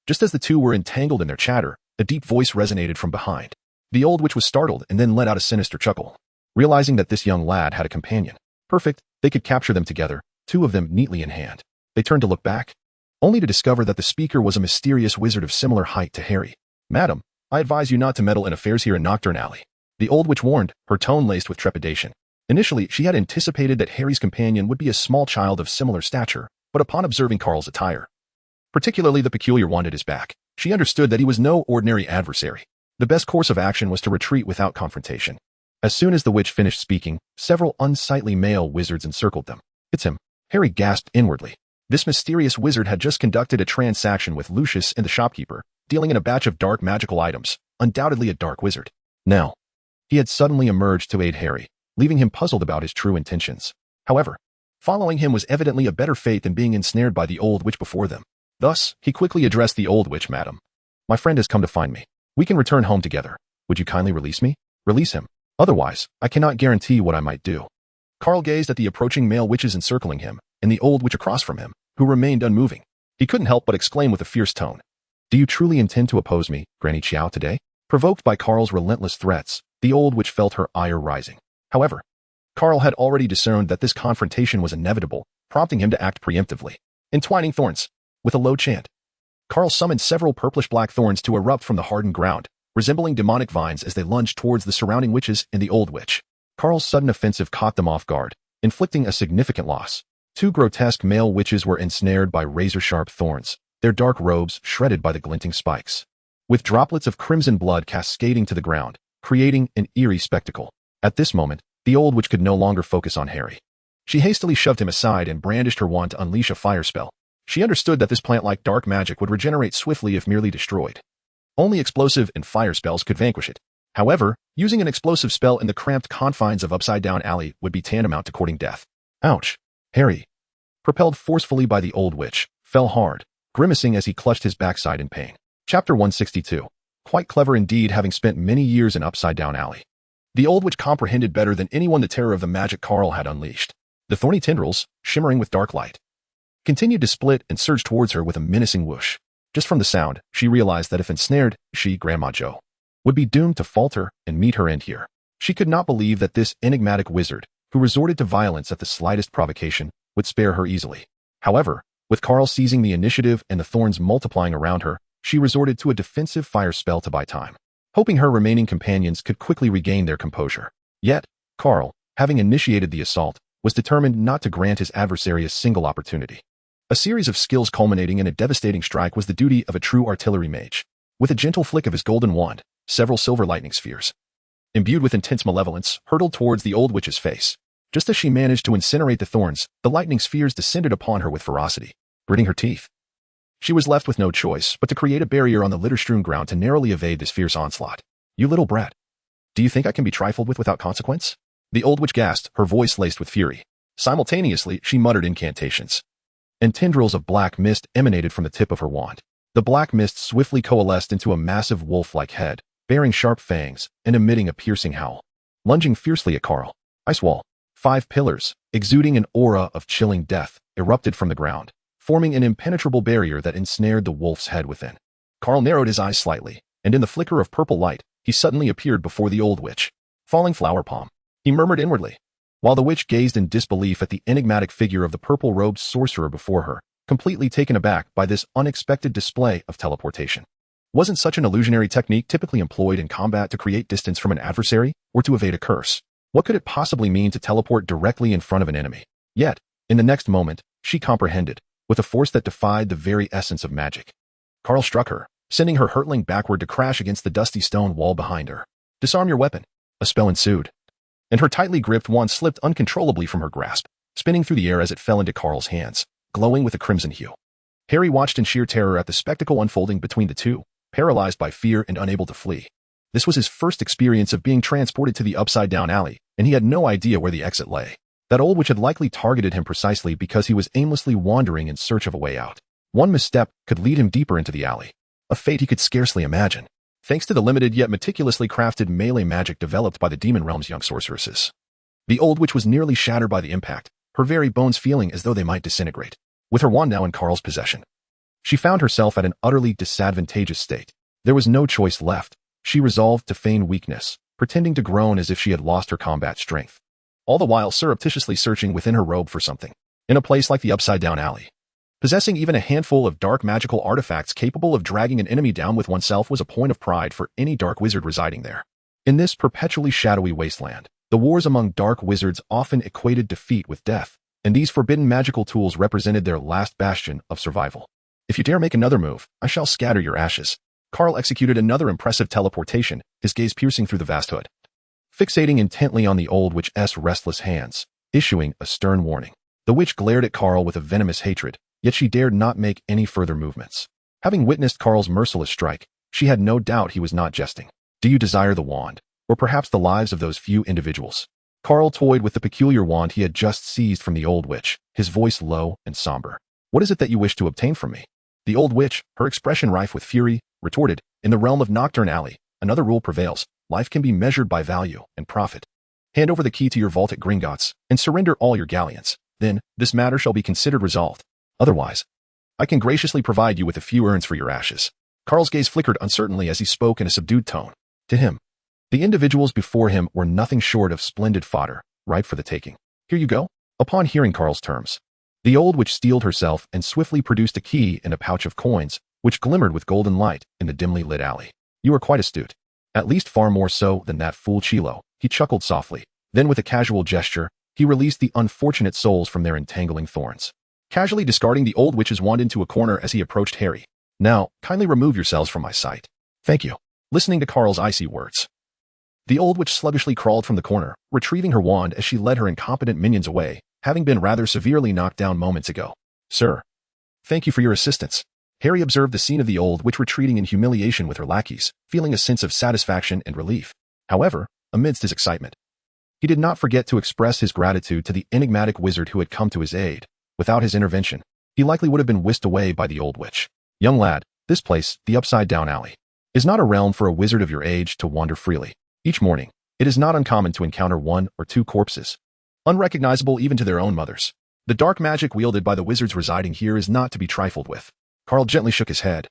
Just as the two were entangled in their chatter, a deep voice resonated from behind. The old witch was startled and then let out a sinister chuckle, realizing that this young lad had a companion. Perfect, they could capture them together, two of them neatly in hand. They turned to look back, only to discover that the speaker was a mysterious wizard of similar height to Harry. Madam, I advise you not to meddle in affairs here in Nocturnal, the old witch warned, her tone laced with trepidation. Initially, she had anticipated that Harry's companion would be a small child of similar stature, but upon observing Carl's attire, particularly the peculiar one at his back, she understood that he was no ordinary adversary. The best course of action was to retreat without confrontation. As soon as the witch finished speaking, several unsightly male wizards encircled them. It's him, Harry gasped inwardly. This mysterious wizard had just conducted a transaction with Lucius and the shopkeeper, dealing in a batch of dark magical items, undoubtedly a dark wizard. Now, he had suddenly emerged to aid Harry, leaving him puzzled about his true intentions. However, following him was evidently a better fate than being ensnared by the old witch before them. Thus, he quickly addressed the old witch. Madam, my friend has come to find me. We can return home together. Would you kindly release me? Release him. Otherwise, I cannot guarantee what I might do. Carl gazed at the approaching male witches encircling him, and the old witch across from him, who remained unmoving. He couldn't help but exclaim with a fierce tone. Do you truly intend to oppose me, Granny Chiao, today? Provoked by Carl's relentless threats, the old witch felt her ire rising. However, Carl had already discerned that this confrontation was inevitable, prompting him to act preemptively. Entwining thorns. With a low chant, Carl summoned several purplish-black thorns to erupt from the hardened ground, resembling demonic vines as they lunged towards the surrounding witches and the old witch. Carl's sudden offensive caught them off guard, inflicting a significant loss. Two grotesque male witches were ensnared by razor-sharp thorns, their dark robes shredded by the glinting spikes, with droplets of crimson blood cascading to the ground, creating an eerie spectacle. At this moment, the old witch could no longer focus on Harry. She hastily shoved him aside and brandished her wand to unleash a fire spell. She understood that this plant-like dark magic would regenerate swiftly if merely destroyed. Only explosive and fire spells could vanquish it. However, using an explosive spell in the cramped confines of Upside Down Alley would be tantamount to courting death. Ouch! Harry, propelled forcefully by the old witch, fell hard, grimacing as he clutched his backside in pain. Chapter 162. Quite clever indeed, having spent many years in Upside Down Alley. The old witch comprehended better than anyone the terror of the magic Carl had unleashed. The thorny tendrils, shimmering with dark light, continued to split and surge towards her with a menacing whoosh. Just from the sound, she realized that if ensnared, she, Grandma Jo, would be doomed to falter and meet her end here. She could not believe that this enigmatic wizard, who resorted to violence at the slightest provocation, would spare her easily. However, with Carl seizing the initiative and the thorns multiplying around her, she resorted to a defensive fire spell to buy time, hoping her remaining companions could quickly regain their composure. Yet, Carl, having initiated the assault, was determined not to grant his adversary a single opportunity. A series of skills culminating in a devastating strike was the duty of a true artillery mage. With a gentle flick of his golden wand, several silver lightning spheres, imbued with intense malevolence, hurtled towards the old witch's face. Just as she managed to incinerate the thorns, the lightning spheres descended upon her with ferocity, gritting her teeth. She was left with no choice but to create a barrier on the litter-strewn ground to narrowly evade this fierce onslaught. You little brat. Do you think I can be trifled with without consequence? The old witch gasped, her voice laced with fury. Simultaneously, she muttered incantations, and tendrils of black mist emanated from the tip of her wand. The black mist swiftly coalesced into a massive wolf-like head, bearing sharp fangs and emitting a piercing howl. Lunging fiercely at Carl, Ice Wall, 5 pillars, exuding an aura of chilling death, erupted from the ground, forming an impenetrable barrier that ensnared the wolf's head within. Carl narrowed his eyes slightly, and in the flicker of purple light, he suddenly appeared before the old witch. Falling flower palm, he murmured inwardly, while the witch gazed in disbelief at the enigmatic figure of the purple-robed sorcerer before her, completely taken aback by this unexpected display of teleportation. Wasn't such an illusionary technique typically employed in combat to create distance from an adversary, or to evade a curse? What could it possibly mean to teleport directly in front of an enemy? Yet, in the next moment, she comprehended, with a force that defied the very essence of magic. Carl struck her, sending her hurtling backward to crash against the dusty stone wall behind her. Disarm your weapon. A spell ensued, and her tightly gripped wand slipped uncontrollably from her grasp, spinning through the air as it fell into Carl's hands, glowing with a crimson hue. Harry watched in sheer terror at the spectacle unfolding between the two, paralyzed by fear and unable to flee. This was his first experience of being transported to the upside-down alley, and he had no idea where the exit lay. That old witch had likely targeted him precisely because he was aimlessly wandering in search of a way out. One misstep could lead him deeper into the alley, a fate he could scarcely imagine, thanks to the limited yet meticulously crafted melee magic developed by the Demon Realm's young sorceresses. The old witch was nearly shattered by the impact, her very bones feeling as though they might disintegrate. With her wand now in Carl's possession, she found herself at an utterly disadvantageous state. There was no choice left. She resolved to feign weakness, pretending to groan as if she had lost her combat strength, all the while surreptitiously searching within her robe for something. In a place like the upside-down alley, possessing even a handful of dark magical artifacts capable of dragging an enemy down with oneself was a point of pride for any dark wizard residing there. In this perpetually shadowy wasteland, the wars among dark wizards often equated defeat with death, and these forbidden magical tools represented their last bastion of survival. If you dare make another move, I shall scatter your ashes. Carl executed another impressive teleportation, his gaze piercing through the vast hood, fixating intently on the old witch's restless hands, issuing a stern warning. The witch glared at Carl with a venomous hatred, yet she dared not make any further movements. Having witnessed Carl's merciless strike, she had no doubt he was not jesting. Do you desire the wand, or perhaps the lives of those few individuals? Carl toyed with the peculiar wand he had just seized from the old witch, his voice low and somber. What is it that you wish to obtain from me? The old witch, her expression rife with fury, retorted, in the realm of Nocturnal Alley, another rule prevails. Life can be measured by value and profit. Hand over the key to your vault at Gringotts, and surrender all your galleons. Then, this matter shall be considered resolved. Otherwise, I can graciously provide you with a few urns for your ashes. Carl's gaze flickered uncertainly as he spoke in a subdued tone. To him, the individuals before him were nothing short of splendid fodder, ripe for the taking. Here you go. Upon hearing Carl's terms, the old witch steeled herself and swiftly produced a key and a pouch of coins, which glimmered with golden light in the dimly lit alley. You are quite astute. At least far more so than that fool Chilo, he chuckled softly. Then with a casual gesture, he released the unfortunate souls from their entangling thorns, casually discarding the old witch's wand into a corner as he approached Harry. Now, kindly remove yourselves from my sight. Thank you. Listening to Carl's icy words, the old witch sluggishly crawled from the corner, retrieving her wand as she led her incompetent minions away, having been rather severely knocked down moments ago. Sir, thank you for your assistance. Harry observed the scene of the old witch retreating in humiliation with her lackeys, feeling a sense of satisfaction and relief. However, amidst his excitement, he did not forget to express his gratitude to the enigmatic wizard who had come to his aid. Without his intervention, he likely would have been whisked away by the old witch. Young lad, this place, the upside-down alley, is not a realm for a wizard of your age to wander freely. Each morning, it is not uncommon to encounter 1 or 2 corpses, unrecognizable even to their own mothers. The dark magic wielded by the wizards residing here is not to be trifled with. Carl gently shook his head,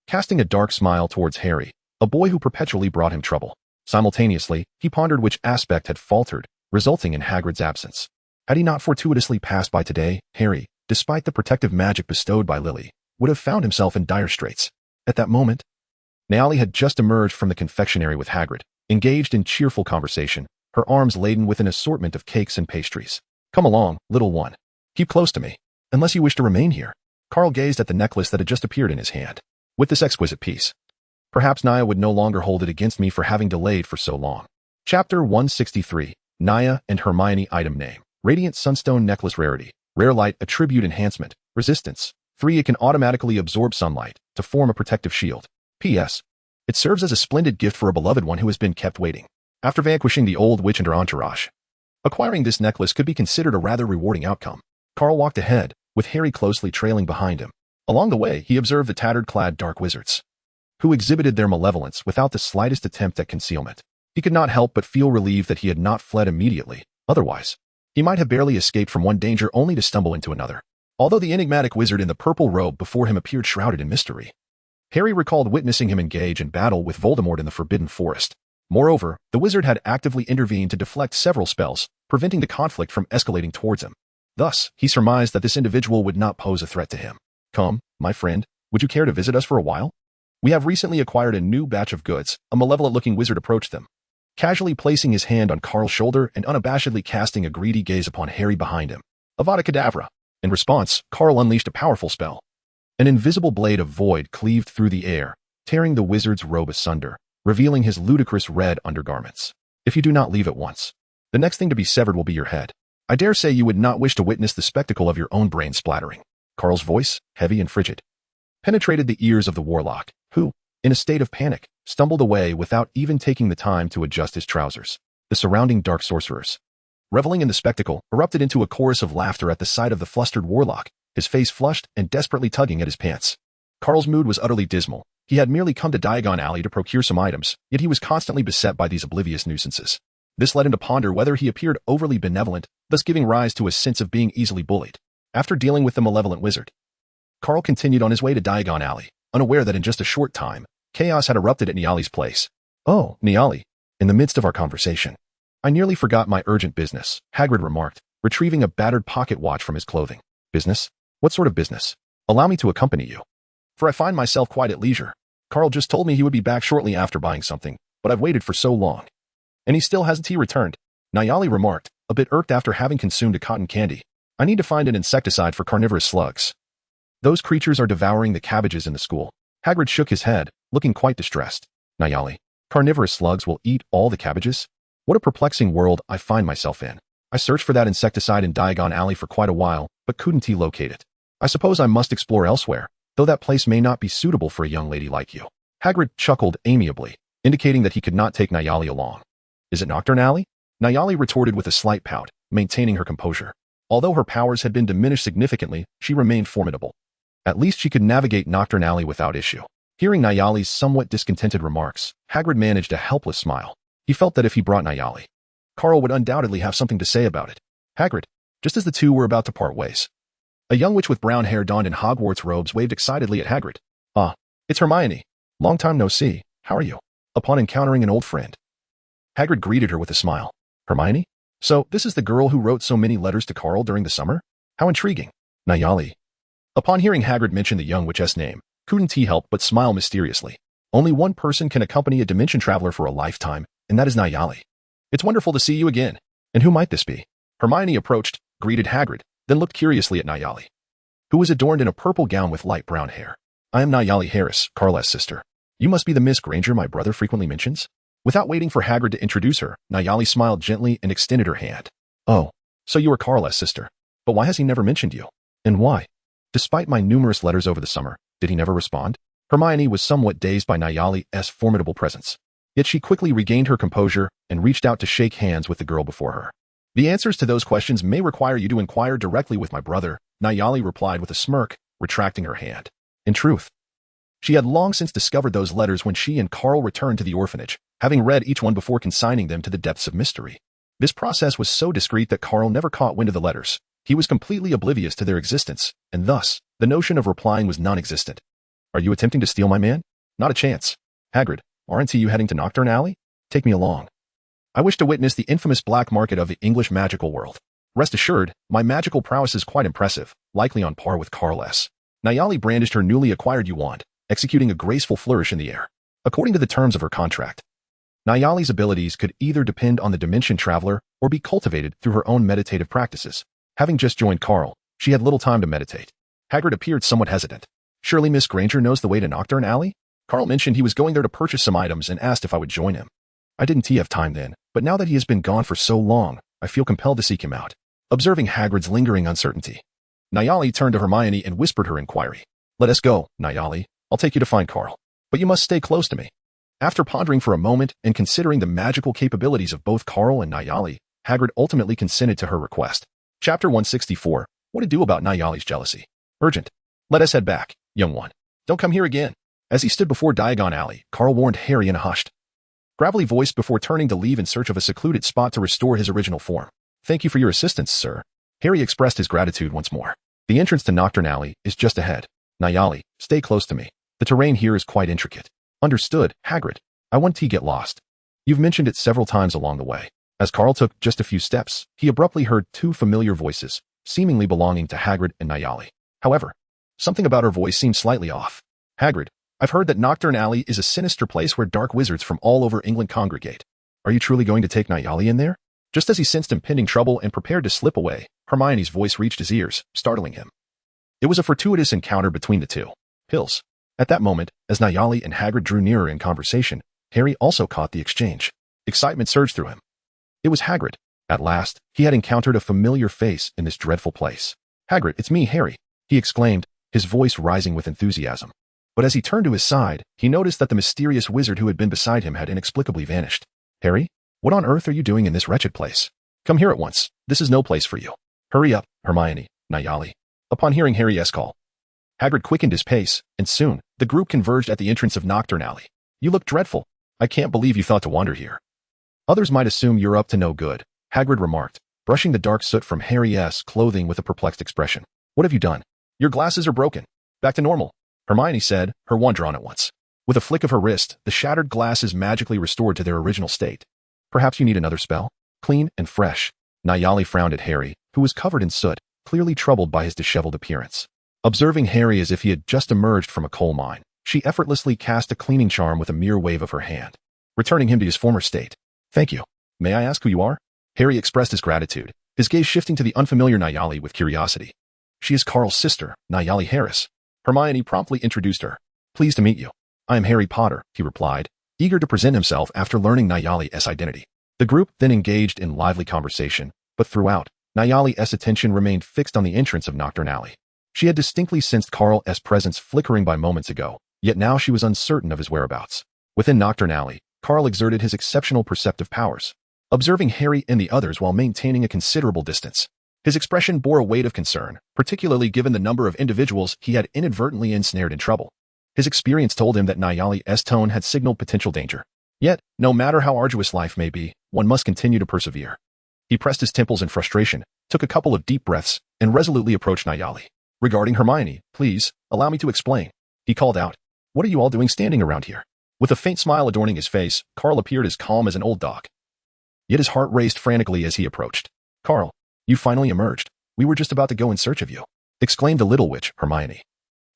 casting a dark smile towards Harry, a boy who perpetually brought him trouble. Simultaneously, he pondered which aspect had faltered, resulting in Hagrid's absence. Had he not fortuitously passed by today, Harry, despite the protective magic bestowed by Lily, would have found himself in dire straits. At that moment, Naomi had just emerged from the confectionery with Hagrid, engaged in cheerful conversation, her arms laden with an assortment of cakes and pastries. Come along, little one. Keep close to me, unless you wish to remain here. Carl gazed at the necklace that had just appeared in his hand. With this exquisite piece, perhaps Naya would no longer hold it against me for having delayed for so long. Chapter 163, Naya and Hermione. Item name: Radiant Sunstone Necklace. Rarity: Rare Light Attribute Enhancement. Resistance: 3. It can automatically absorb sunlight to form a protective shield. P.S. It serves as a splendid gift for a beloved one who has been kept waiting. After vanquishing the old witch and her entourage, acquiring this necklace could be considered a rather rewarding outcome. Carl walked ahead, with Harry closely trailing behind him. Along the way, he observed the tattered-clad dark wizards, who exhibited their malevolence without the slightest attempt at concealment. He could not help but feel relieved that he had not fled immediately. Otherwise, He might have barely escaped from one danger only to stumble into another. Although the enigmatic wizard in the purple robe before him appeared shrouded in mystery, Harry recalled witnessing him engage in battle with Voldemort in the Forbidden Forest. Moreover, the wizard had actively intervened to deflect several spells, preventing the conflict from escalating towards him. Thus, he surmised that this individual would not pose a threat to him. "Come, my friend, would you care to visit us for a while? We have recently acquired a new batch of goods." A malevolent-looking wizard approached them, casually placing his hand on Carl's shoulder and unabashedly casting a greedy gaze upon Harry behind him. Avada Kedavra. In response, Carl unleashed a powerful spell. An invisible blade of void cleaved through the air, tearing the wizard's robe asunder, revealing his ludicrous red undergarments. "If you do not leave at once, the next thing to be severed will be your head. I dare say you would not wish to witness the spectacle of your own brain splattering." Carl's voice, heavy and frigid, penetrated the ears of the warlock, who, in a state of panic, stumbled away without even taking the time to adjust his trousers. The surrounding dark sorcerers, reveling in the spectacle, erupted into a chorus of laughter at the sight of the flustered warlock, his face flushed and desperately tugging at his pants. Carl's mood was utterly dismal. He had merely come to Diagon Alley to procure some items, yet he was constantly beset by these oblivious nuisances. This led him to ponder whether he appeared overly benevolent, thus giving rise to a sense of being easily bullied. After dealing with the malevolent wizard, Carl continued on his way to Diagon Alley, unaware that in just a short time, chaos had erupted at Niali's place. "Oh, Niali, in the midst of our conversation, I nearly forgot my urgent business," Hagrid remarked, retrieving a battered pocket watch from his clothing. "Business? What sort of business? Allow me to accompany you, for I find myself quite at leisure. Carl just told me he would be back shortly after buying something, but I've waited for so long. And he still hasn't returned," Niali remarked, a bit irked after having consumed a cotton candy. "I need to find an insecticide for carnivorous slugs. Those creatures are devouring the cabbages in the school." Hagrid shook his head, looking quite distressed. "Niali, carnivorous slugs will eat all the cabbages? What a perplexing world I find myself in. I searched for that insecticide in Diagon Alley for quite a while, but couldn't locate it. I suppose I must explore elsewhere, though that place may not be suitable for a young lady like you." Hagrid chuckled amiably, indicating that he could not take Niali along. "Is it Nocturnal?" Niali retorted with a slight pout, maintaining her composure. Although her powers had been diminished significantly, she remained formidable. At least she could navigate Nocturnal without issue. Hearing Niali's somewhat discontented remarks, Hagrid managed a helpless smile. He felt that if he brought Niali, Carl would undoubtedly have something to say about it. "Hagrid," just as the two were about to part ways, a young witch with brown hair donned in Hogwarts robes waved excitedly at Hagrid. "Ah, it's Hermione. Long time no see. How are you?" Upon encountering an old friend, Hagrid greeted her with a smile. "Hermione? So, this is the girl who wrote so many letters to Carl during the summer? How intriguing." Niali. Upon hearing Hagrid mention the young witch's name, couldn't he help but smile mysteriously. Only one person can accompany a dimension traveler for a lifetime, and that is Niali. "It's wonderful to see you again. And who might this be?" Hermione approached, greeted Hagrid, then looked curiously at Niali, who was adorned in a purple gown with light brown hair. "I am Niali Harris, Carl's sister. You must be the Miss Granger my brother frequently mentions." Without waiting for Hagrid to introduce her, Niali smiled gently and extended her hand. "Oh, so you are Carl's sister. But why has he never mentioned you? And why? Despite my numerous letters over the summer, did he never respond?" Hermione was somewhat dazed by Niali's formidable presence. Yet she quickly regained her composure and reached out to shake hands with the girl before her. "The answers to those questions may require you to inquire directly with my brother," Niali replied with a smirk, retracting her hand. In truth, she had long since discovered those letters when she and Carl returned to the orphanage, having read each one before consigning them to the depths of mystery. This process was so discreet that Carl never caught wind of the letters. He was completely oblivious to their existence, and thus, the notion of replying was non-existent. "Are you attempting to steal my man?" "Not a chance." "Hagrid, aren't you heading to Nocturnal Alley? Take me along. I wish to witness the infamous black market of the English magical world. Rest assured, my magical prowess is quite impressive, likely on par with Carl's." Niali brandished her newly acquired wand, executing a graceful flourish in the air. According to the terms of her contract, Niali's abilities could either depend on the Dimension Traveler or be cultivated through her own meditative practices. Having just joined Carl, she had little time to meditate. Hagrid appeared somewhat hesitant. "Surely Miss Granger knows the way to Nocturnal Alley? Carl mentioned he was going there to purchase some items and asked if I would join him. I didn't have time then, but now that he has been gone for so long, I feel compelled to seek him out." Observing Hagrid's lingering uncertainty, Niali turned to Hermione and whispered her inquiry. "Let us go, Niali. I'll take you to find Carl. But you must stay close to me." After pondering for a moment and considering the magical capabilities of both Carl and Niali, Hagrid ultimately consented to her request. Chapter 164. What to do about Niali's jealousy. "Urgent. Let us head back, young one. Don't come here again." As he stood before Diagon Alley, Carl warned Harry in a hushed, gravelly voice before turning to leave in search of a secluded spot to restore his original form. Thank you for your assistance, sir. Harry expressed his gratitude once more. The entrance to Nocturnal is just ahead. Nayali, stay close to me. The terrain here is quite intricate. Understood, Hagrid. I want to get lost. You've mentioned it several times along the way. As Carl took just a few steps, he abruptly heard two familiar voices, seemingly belonging to Hagrid and Nayali. However, something about her voice seemed slightly off. Hagrid, I've heard that Nocturnal is a sinister place where dark wizards from all over England congregate. Are you truly going to take Nayali in there? Just as he sensed impending trouble and prepared to slip away, Hermione's voice reached his ears, startling him. It was a fortuitous encounter between the two. Pills. At that moment, as Nayali and Hagrid drew nearer in conversation, Harry also caught the exchange. Excitement surged through him. It was Hagrid. At last, he had encountered a familiar face in this dreadful place. Hagrid, it's me, Harry, he exclaimed, his voice rising with enthusiasm. But as he turned to his side, he noticed that the mysterious wizard who had been beside him had inexplicably vanished. Harry, what on earth are you doing in this wretched place? Come here at once. This is no place for you. Hurry up, Hermione, Nayali. Upon hearing Harry's call, Hagrid quickened his pace, and soon, the group converged at the entrance of Nocturnal. You look dreadful. I can't believe you thought to wander here. Others might assume you're up to no good, Hagrid remarked, brushing the dark soot from Harry's clothing with a perplexed expression. What have you done? Your glasses are broken. Back to normal, Hermione said, her wand drawn at once. With a flick of her wrist, the shattered glasses magically restored to their original state. Perhaps you need another spell? Clean and fresh. Nayali frowned at Harry, who was covered in soot, clearly troubled by his disheveled appearance. Observing Harry as if he had just emerged from a coal mine, she effortlessly cast a cleaning charm with a mere wave of her hand, returning him to his former state. Thank you. May I ask who you are? Harry expressed his gratitude, his gaze shifting to the unfamiliar Nayali with curiosity. She is Carl's sister, Nayali Harris. Hermione promptly introduced her. Pleased to meet you. I am Harry Potter, he replied, eager to present himself after learning Nayali's identity. The group then engaged in lively conversation, but throughout, Nayali's attention remained fixed on the entrance of Nocturnal. She had distinctly sensed Carl's presence flickering by moments ago, yet now she was uncertain of his whereabouts. Within Nocturnal, Carl exerted his exceptional perceptive powers, observing Harry and the others while maintaining a considerable distance. His expression bore a weight of concern, particularly given the number of individuals he had inadvertently ensnared in trouble. His experience told him that Nayali's tone had signaled potential danger. Yet, no matter how arduous life may be, one must continue to persevere. He pressed his temples in frustration, took a couple of deep breaths, and resolutely approached Nayali. Regarding Hermione, please, allow me to explain. He called out. What are you all doing standing around here? With a faint smile adorning his face, Carl appeared as calm as an old dog. Yet his heart raced frantically as he approached. Carl, you finally emerged. We were just about to go in search of you, exclaimed the little witch, Hermione,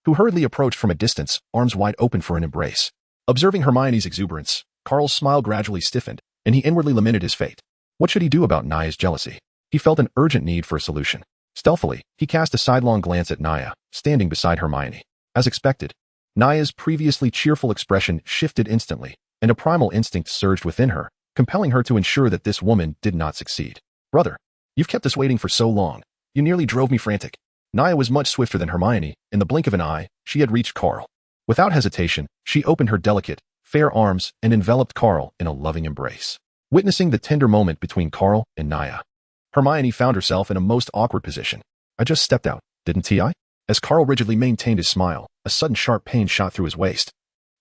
who hurriedly approached from a distance, arms wide open for an embrace. Observing Hermione's exuberance, Carl's smile gradually stiffened, and he inwardly lamented his fate. What should he do about Naya's jealousy? He felt an urgent need for a solution. Stealthily, he cast a sidelong glance at Naya, standing beside Hermione. As expected, Naya's previously cheerful expression shifted instantly, and a primal instinct surged within her, compelling her to ensure that this woman did not succeed. Brother, you've kept us waiting for so long. You nearly drove me frantic. Naya was much swifter than Hermione. In the blink of an eye, she had reached Carl. Without hesitation, she opened her delicate, fair arms and enveloped Carl in a loving embrace. Witnessing the tender moment between Carl and Naya, Hermione found herself in a most awkward position. I just stepped out, didn't I? As Carl rigidly maintained his smile, a sudden sharp pain shot through his waist,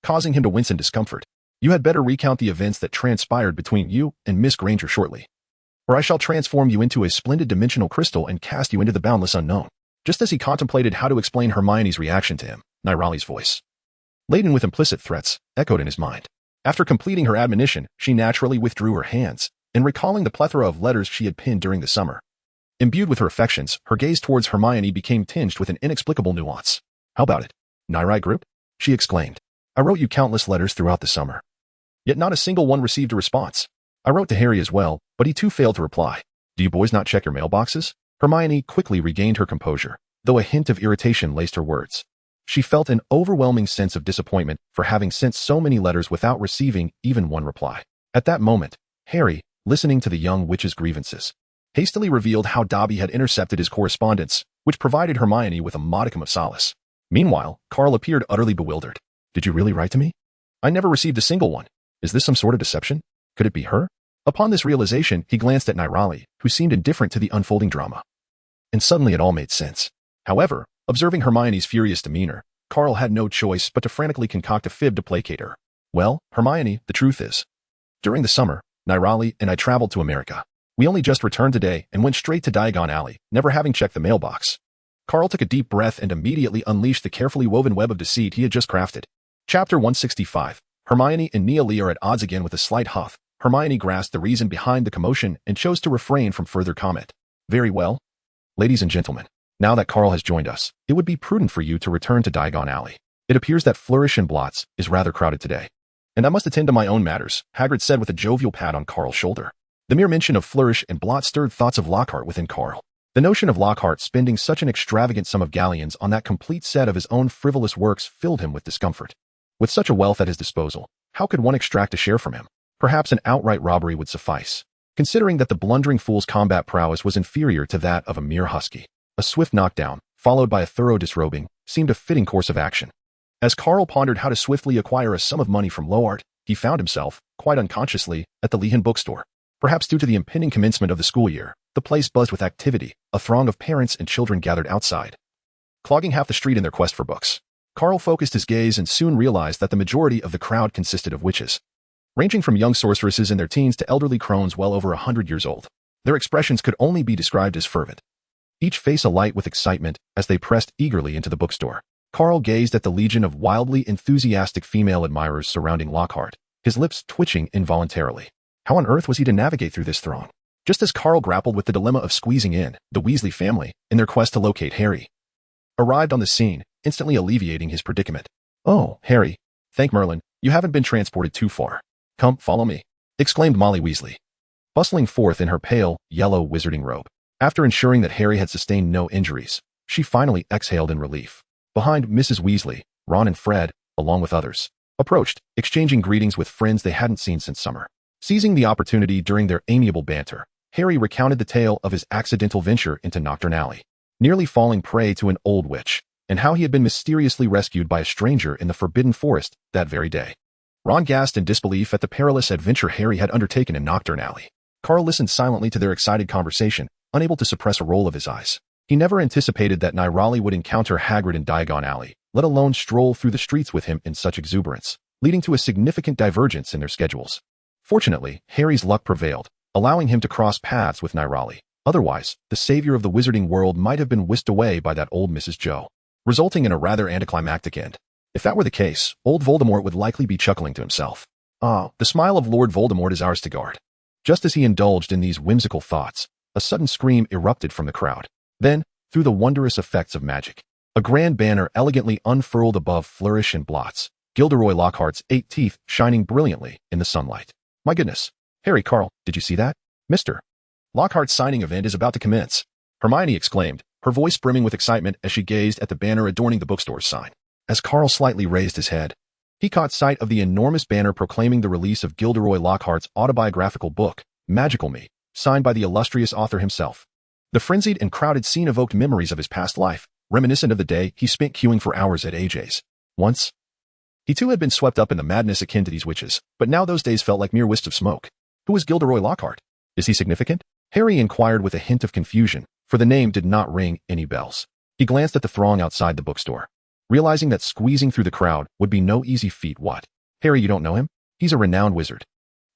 causing him to wince in discomfort. You had better recount the events that transpired between you and Miss Granger shortly, or I shall transform you into a splendid dimensional crystal and cast you into the boundless unknown. Just as he contemplated how to explain Hermione's reaction to him, Nirali's voice, laden with implicit threats, echoed in his mind. After completing her admonition, she naturally withdrew her hands, and recalling the plethora of letters she had penned during the summer. Imbued with her affections, her gaze towards Hermione became tinged with an inexplicable nuance. How about it, Nirite group? She exclaimed. I wrote you countless letters throughout the summer. Yet not a single one received a response. I wrote to Harry as well, but he too failed to reply. Do you boys not check your mailboxes? Hermione quickly regained her composure, though a hint of irritation laced her words. She felt an overwhelming sense of disappointment for having sent so many letters without receiving even one reply. At that moment, Harry, listening to the young witch's grievances, hastily revealed how Dobby had intercepted his correspondence, which provided Hermione with a modicum of solace. Meanwhile, Carl appeared utterly bewildered. Did you really write to me? I never received a single one. Is this some sort of deception? Could it be her? Upon this realization, he glanced at Nirali, who seemed indifferent to the unfolding drama. And suddenly it all made sense. However, observing Hermione's furious demeanor, Carl had no choice but to frantically concoct a fib to placate her. Well, Hermione, the truth is, during the summer, Nirali and I traveled to America. We only just returned today and went straight to Diagon Alley, never having checked the mailbox. Carl took a deep breath and immediately unleashed the carefully woven web of deceit he had just crafted. Chapter 165. Hermione and Nealie are at odds again. With a slight huff, Hermione grasped the reason behind the commotion and chose to refrain from further comment. Very well. Ladies and gentlemen, now that Carl has joined us, it would be prudent for you to return to Diagon Alley. It appears that Flourish and Blots is rather crowded today. And I must attend to my own matters, Hagrid said with a jovial pat on Carl's shoulder. The mere mention of Flourish and Blot stirred thoughts of Lockhart within Carl. The notion of Lockhart spending such an extravagant sum of galleons on that complete set of his own frivolous works filled him with discomfort. With such a wealth at his disposal, how could one extract a share from him? Perhaps an outright robbery would suffice. Considering that the blundering fool's combat prowess was inferior to that of a mere husky, a swift knockdown, followed by a thorough disrobing, seemed a fitting course of action. As Carl pondered how to swiftly acquire a sum of money from Lowart, he found himself, quite unconsciously, at the Lehan bookstore. Perhaps due to the impending commencement of the school year, the place buzzed with activity. A throng of parents and children gathered outside, clogging half the street in their quest for books. Carl focused his gaze and soon realized that the majority of the crowd consisted of witches, ranging from young sorceresses in their teens to elderly crones well over 100 years old. Their expressions could only be described as fervent, each face alight with excitement as they pressed eagerly into the bookstore. Carl gazed at the legion of wildly enthusiastic female admirers surrounding Lockhart, his lips twitching involuntarily. How on earth was he to navigate through this throng? Just as Carl grappled with the dilemma of squeezing in, the Weasley family, in their quest to locate Harry, arrived on the scene, instantly alleviating his predicament. Oh, Harry, thank Merlin, you haven't been transported too far. Come, follow me, exclaimed Molly Weasley, bustling forth in her pale, yellow wizarding robe. After ensuring that Harry had sustained no injuries, she finally exhaled in relief. Behind Mrs. Weasley, Ron and Fred, along with others, approached, exchanging greetings with friends they hadn't seen since summer. Seizing the opportunity during their amiable banter, Harry recounted the tale of his accidental venture into Nocturnal, nearly falling prey to an old witch, and how he had been mysteriously rescued by a stranger in the Forbidden Forest that very day. Ron gasped in disbelief at the perilous adventure Harry had undertaken in Nocturnal. Carl listened silently to their excited conversation, unable to suppress a roll of his eyes. He never anticipated that Nirali would encounter Hagrid in Diagon Alley, let alone stroll through the streets with him in such exuberance, leading to a significant divergence in their schedules. Fortunately, Harry's luck prevailed, allowing him to cross paths with Nirali. Otherwise, the savior of the wizarding world might have been whisked away by that old Mrs. Joe, resulting in a rather anticlimactic end. If that were the case, old Voldemort would likely be chuckling to himself. Ah, the smile of Lord Voldemort is ours to guard. Just as he indulged in these whimsical thoughts, a sudden scream erupted from the crowd. Then, through the wondrous effects of magic, a grand banner elegantly unfurled above Flourish and Blots, Gilderoy Lockhart's 8 teeth shining brilliantly in the sunlight. My goodness. Harry, Carl, did you see that? Mr. Lockhart's signing event is about to commence, Hermione exclaimed, her voice brimming with excitement as she gazed at the banner adorning the bookstore's sign. As Carl slightly raised his head, he caught sight of the enormous banner proclaiming the release of Gilderoy Lockhart's autobiographical book, Magical Me, signed by the illustrious author himself. The frenzied and crowded scene evoked memories of his past life, reminiscent of the day he spent queuing for hours at AJ's. Once, he too had been swept up in the madness akin to these witches, but now those days felt like mere wisps of smoke. Who was Gilderoy Lockhart? Is he significant? Harry inquired with a hint of confusion, for the name did not ring any bells. He glanced at the throng outside the bookstore, realizing that squeezing through the crowd would be no easy feat. What? Harry, you don't know him? He's a renowned wizard.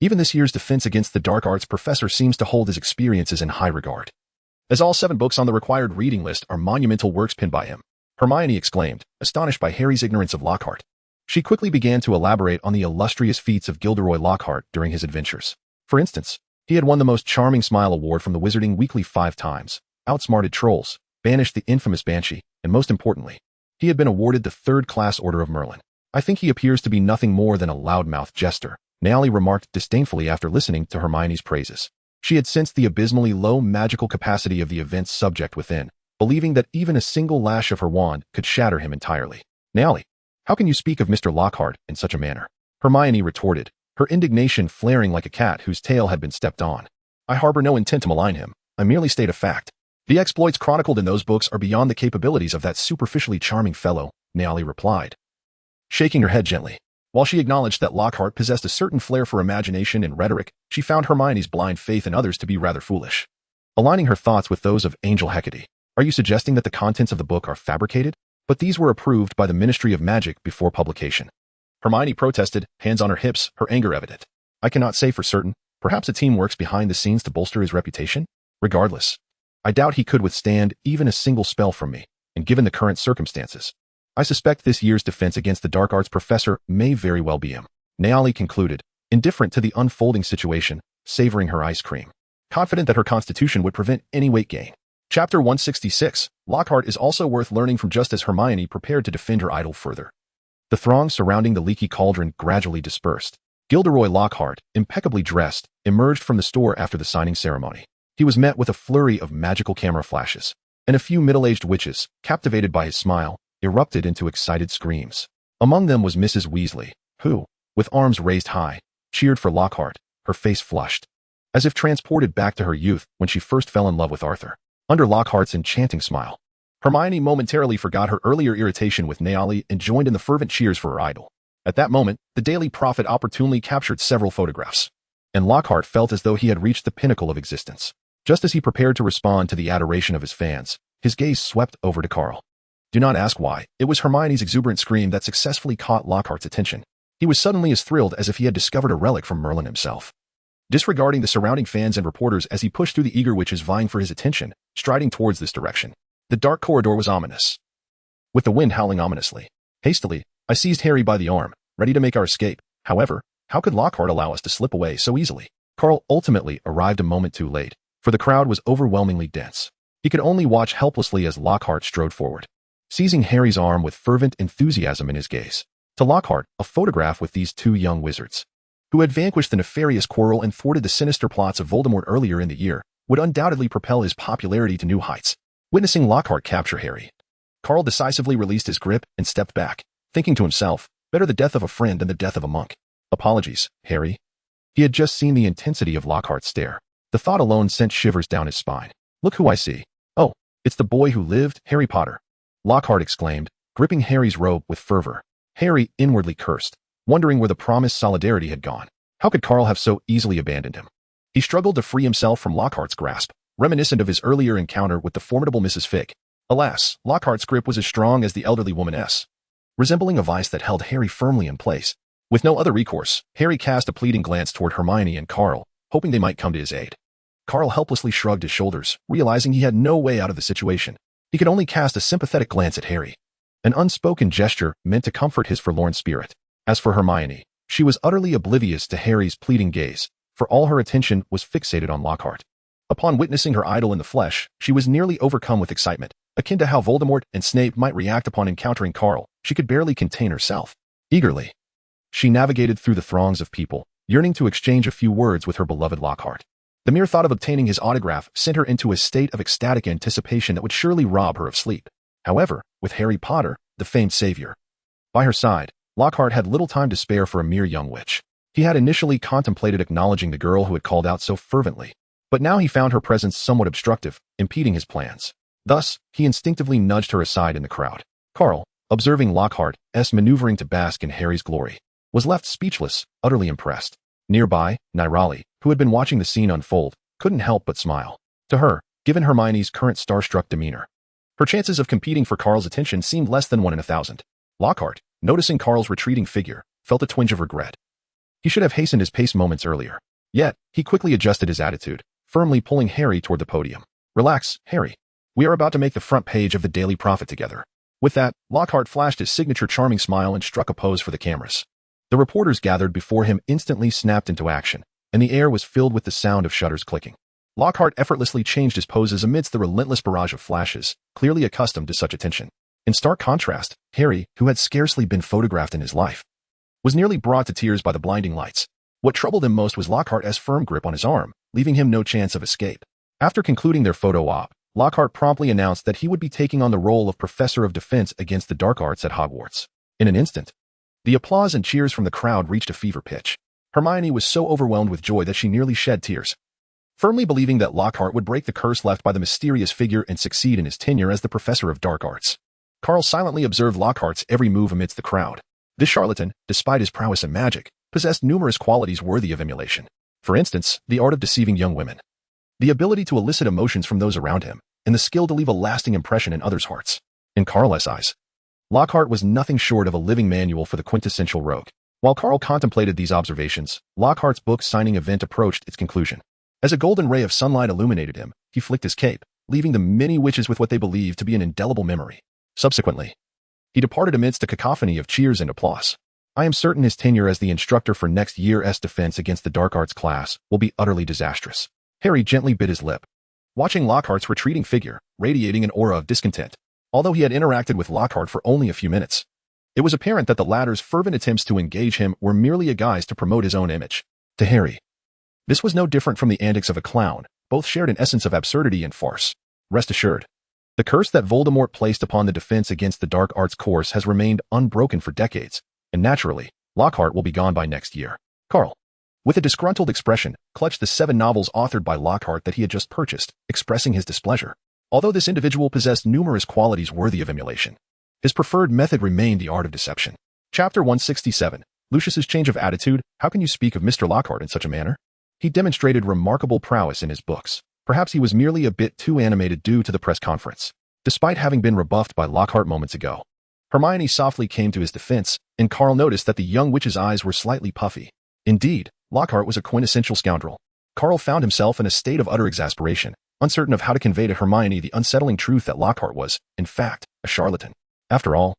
Even this year's Defense Against the Dark Arts professor seems to hold his experiences in high regard, as all 7 books on the required reading list are monumental works penned by him, Hermione exclaimed, astonished by Harry's ignorance of Lockhart. She quickly began to elaborate on the illustrious feats of Gilderoy Lockhart during his adventures. For instance, he had won the Most Charming Smile Award from the Wizarding Weekly 5 times, outsmarted trolls, banished the infamous Banshee, and most importantly, he had been awarded the 3rd-class Order of Merlin. I think he appears to be nothing more than a loudmouth jester, Nealie remarked disdainfully after listening to Hermione's praises. She had sensed the abysmally low magical capacity of the event's subject within, believing that even a single lash of her wand could shatter him entirely. Nealie, how can you speak of Mr. Lockhart in such a manner? Hermione retorted, her indignation flaring like a cat whose tail had been stepped on. I harbor no intent to malign him. I merely state a fact. The exploits chronicled in those books are beyond the capabilities of that superficially charming fellow, Nealie replied, shaking her head gently. While she acknowledged that Lockhart possessed a certain flair for imagination and rhetoric, she found Hermione's blind faith in others to be rather foolish. Aligning her thoughts with those of Angel Hecate, are you suggesting that the contents of the book are fabricated? But these were approved by the Ministry of Magic before publication. Hermione protested, hands on her hips, her anger evident. I cannot say for certain, Perhaps a team works behind the scenes to bolster his reputation? Regardless, I doubt he could withstand even a single spell from me, and given the current circumstances, I suspect this year's defense against the dark arts professor may very well be him. Naali concluded, indifferent to the unfolding situation, savoring her ice cream, confident that her constitution would prevent any weight gain. Chapter 166, Lockhart is also worth learning from just as Hermione prepared to defend her idol further. The throng surrounding the leaky cauldron gradually dispersed. Gilderoy Lockhart, impeccably dressed, emerged from the store after the signing ceremony. He was met with a flurry of magical camera flashes, and a few middle-aged witches, captivated by his smile, erupted into excited screams. Among them was Mrs. Weasley, who, with arms raised high, cheered for Lockhart, her face flushed, as if transported back to her youth when she first fell in love with Arthur. Under Lockhart's enchanting smile, Hermione momentarily forgot her earlier irritation with Naali and joined in the fervent cheers for her idol. At that moment, the Daily Prophet opportunely captured several photographs, and Lockhart felt as though he had reached the pinnacle of existence. Just as he prepared to respond to the adoration of his fans, his gaze swept over to Carl. Do not ask why. It was Hermione's exuberant scream that successfully caught Lockhart's attention. He was suddenly as thrilled as if he had discovered a relic from Merlin himself. Disregarding the surrounding fans and reporters as he pushed through the eager witches vying for his attention, striding towards this direction. The dark corridor was ominous, with the wind howling ominously. Hastily, I seized Harry by the arm, ready to make our escape. However, how could Lockhart allow us to slip away so easily? Carl ultimately arrived a moment too late, for the crowd was overwhelmingly dense. He could only watch helplessly as Lockhart strode forward, seizing Harry's arm with fervent enthusiasm in his gaze. To Lockhart, a photograph with these two young wizards, who had vanquished the nefarious quarrel and thwarted the sinister plots of Voldemort earlier in the year, would undoubtedly propel his popularity to new heights. Witnessing Lockhart capture Harry, Carl decisively released his grip and stepped back, thinking to himself, better the death of a friend than the death of a monk. Apologies, Harry. He had just seen the intensity of Lockhart's stare. The thought alone sent shivers down his spine. Look who I see. Oh, it's the boy who lived, Harry Potter. Lockhart exclaimed, gripping Harry's robe with fervor. Harry inwardly cursed, wondering where the promised solidarity had gone. How could Carl have so easily abandoned him? He struggled to free himself from Lockhart's grasp, reminiscent of his earlier encounter with the formidable Mrs. Fig. Alas, Lockhart's grip was as strong as the elderly woman's, resembling a vice that held Harry firmly in place. With no other recourse, Harry cast a pleading glance toward Hermione and Carl, hoping they might come to his aid. Carl helplessly shrugged his shoulders, realizing he had no way out of the situation. He could only cast a sympathetic glance at Harry, an unspoken gesture meant to comfort his forlorn spirit. As for Hermione, she was utterly oblivious to Harry's pleading gaze, for all her attention was fixated on Lockhart. Upon witnessing her idol in the flesh, she was nearly overcome with excitement. Akin to how Voldemort and Snape might react upon encountering Carl, she could barely contain herself. Eagerly, she navigated through the throngs of people, yearning to exchange a few words with her beloved Lockhart. The mere thought of obtaining his autograph sent her into a state of ecstatic anticipation that would surely rob her of sleep. However, with Harry Potter, the famed savior, by her side, Lockhart had little time to spare for a mere young witch. He had initially contemplated acknowledging the girl who had called out so fervently, but now he found her presence somewhat obstructive, impeding his plans. Thus, he instinctively nudged her aside in the crowd. Carl, observing Lockhart's maneuvering to bask in Harry's glory, was left speechless, utterly impressed. Nearby, Nirali, who had been watching the scene unfold, couldn't help but smile. To her, given Hermione's current starstruck demeanor, her chances of competing for Carl's attention seemed less than 1 in 1,000. Lockhart, noticing Carl's retreating figure, felt a twinge of regret. He should have hastened his pace moments earlier. Yet, he quickly adjusted his attitude, firmly pulling Harry toward the podium. Relax, Harry. We are about to make the front page of the Daily Prophet together. With that, Lockhart flashed his signature charming smile and struck a pose for the cameras. The reporters gathered before him instantly snapped into action, and the air was filled with the sound of shutters clicking. Lockhart effortlessly changed his poses amidst the relentless barrage of flashes, clearly accustomed to such attention. In stark contrast, Harry, who had scarcely been photographed in his life, was nearly brought to tears by the blinding lights. What troubled him most was Lockhart's firm grip on his arm, leaving him no chance of escape. After concluding their photo op, Lockhart promptly announced that he would be taking on the role of Professor of Defense against the Dark Arts at Hogwarts. In an instant, the applause and cheers from the crowd reached a fever pitch. Hermione was so overwhelmed with joy that she nearly shed tears, firmly believing that Lockhart would break the curse left by the mysterious figure and succeed in his tenure as the Professor of Dark Arts. Carl silently observed Lockhart's every move amidst the crowd. This charlatan, despite his prowess in magic, possessed numerous qualities worthy of emulation. For instance, the art of deceiving young women, the ability to elicit emotions from those around him, and the skill to leave a lasting impression in others' hearts. In Carl's eyes, Lockhart was nothing short of a living manual for the quintessential rogue. While Carl contemplated these observations, Lockhart's book signing event approached its conclusion. As a golden ray of sunlight illuminated him, he flicked his cape, leaving the many witches with what they believed to be an indelible memory. Subsequently, he departed amidst a cacophony of cheers and applause. I am certain his tenure as the instructor for next year's defense against the dark arts class will be utterly disastrous. Harry gently bit his lip, watching Lockhart's retreating figure, radiating an aura of discontent. Although he had interacted with Lockhart for only a few minutes, it was apparent that the latter's fervent attempts to engage him were merely a guise to promote his own image. To Harry, this was no different from the antics of a clown. Both shared an essence of absurdity and farce. Rest assured, the curse that Voldemort placed upon the defense against the dark arts course has remained unbroken for decades, and naturally, Lockhart will be gone by next year. Carl, with a disgruntled expression, clutched the 7 novels authored by Lockhart that he had just purchased, expressing his displeasure. Although this individual possessed numerous qualities worthy of emulation, his preferred method remained the art of deception. Chapter 167. Lucius's change of attitude. How can you speak of Mr. Lockhart in such a manner? He demonstrated remarkable prowess in his books. Perhaps he was merely a bit too animated due to the press conference. Despite having been rebuffed by Lockhart moments ago, Hermione softly came to his defense, and Carl noticed that the young witch's eyes were slightly puffy. Indeed, Lockhart was a quintessential scoundrel. Carl found himself in a state of utter exasperation, uncertain of how to convey to Hermione the unsettling truth that Lockhart was, in fact, a charlatan. After all,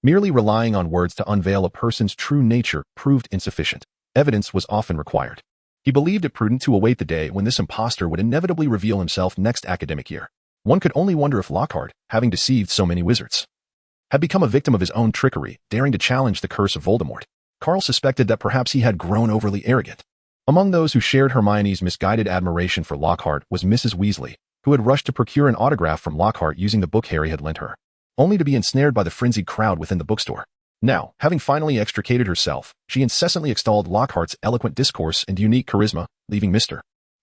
merely relying on words to unveil a person's true nature proved insufficient. Evidence was often required. He believed it prudent to await the day when this impostor would inevitably reveal himself next academic year. One could only wonder if Lockhart, having deceived so many wizards, had become a victim of his own trickery, daring to challenge the curse of Voldemort. Carl suspected that perhaps he had grown overly arrogant. Among those who shared Hermione's misguided admiration for Lockhart was Mrs. Weasley, who had rushed to procure an autograph from Lockhart using the book Harry had lent her, only to be ensnared by the frenzied crowd within the bookstore. Now, having finally extricated herself, she incessantly extolled Lockhart's eloquent discourse and unique charisma, leaving Mr.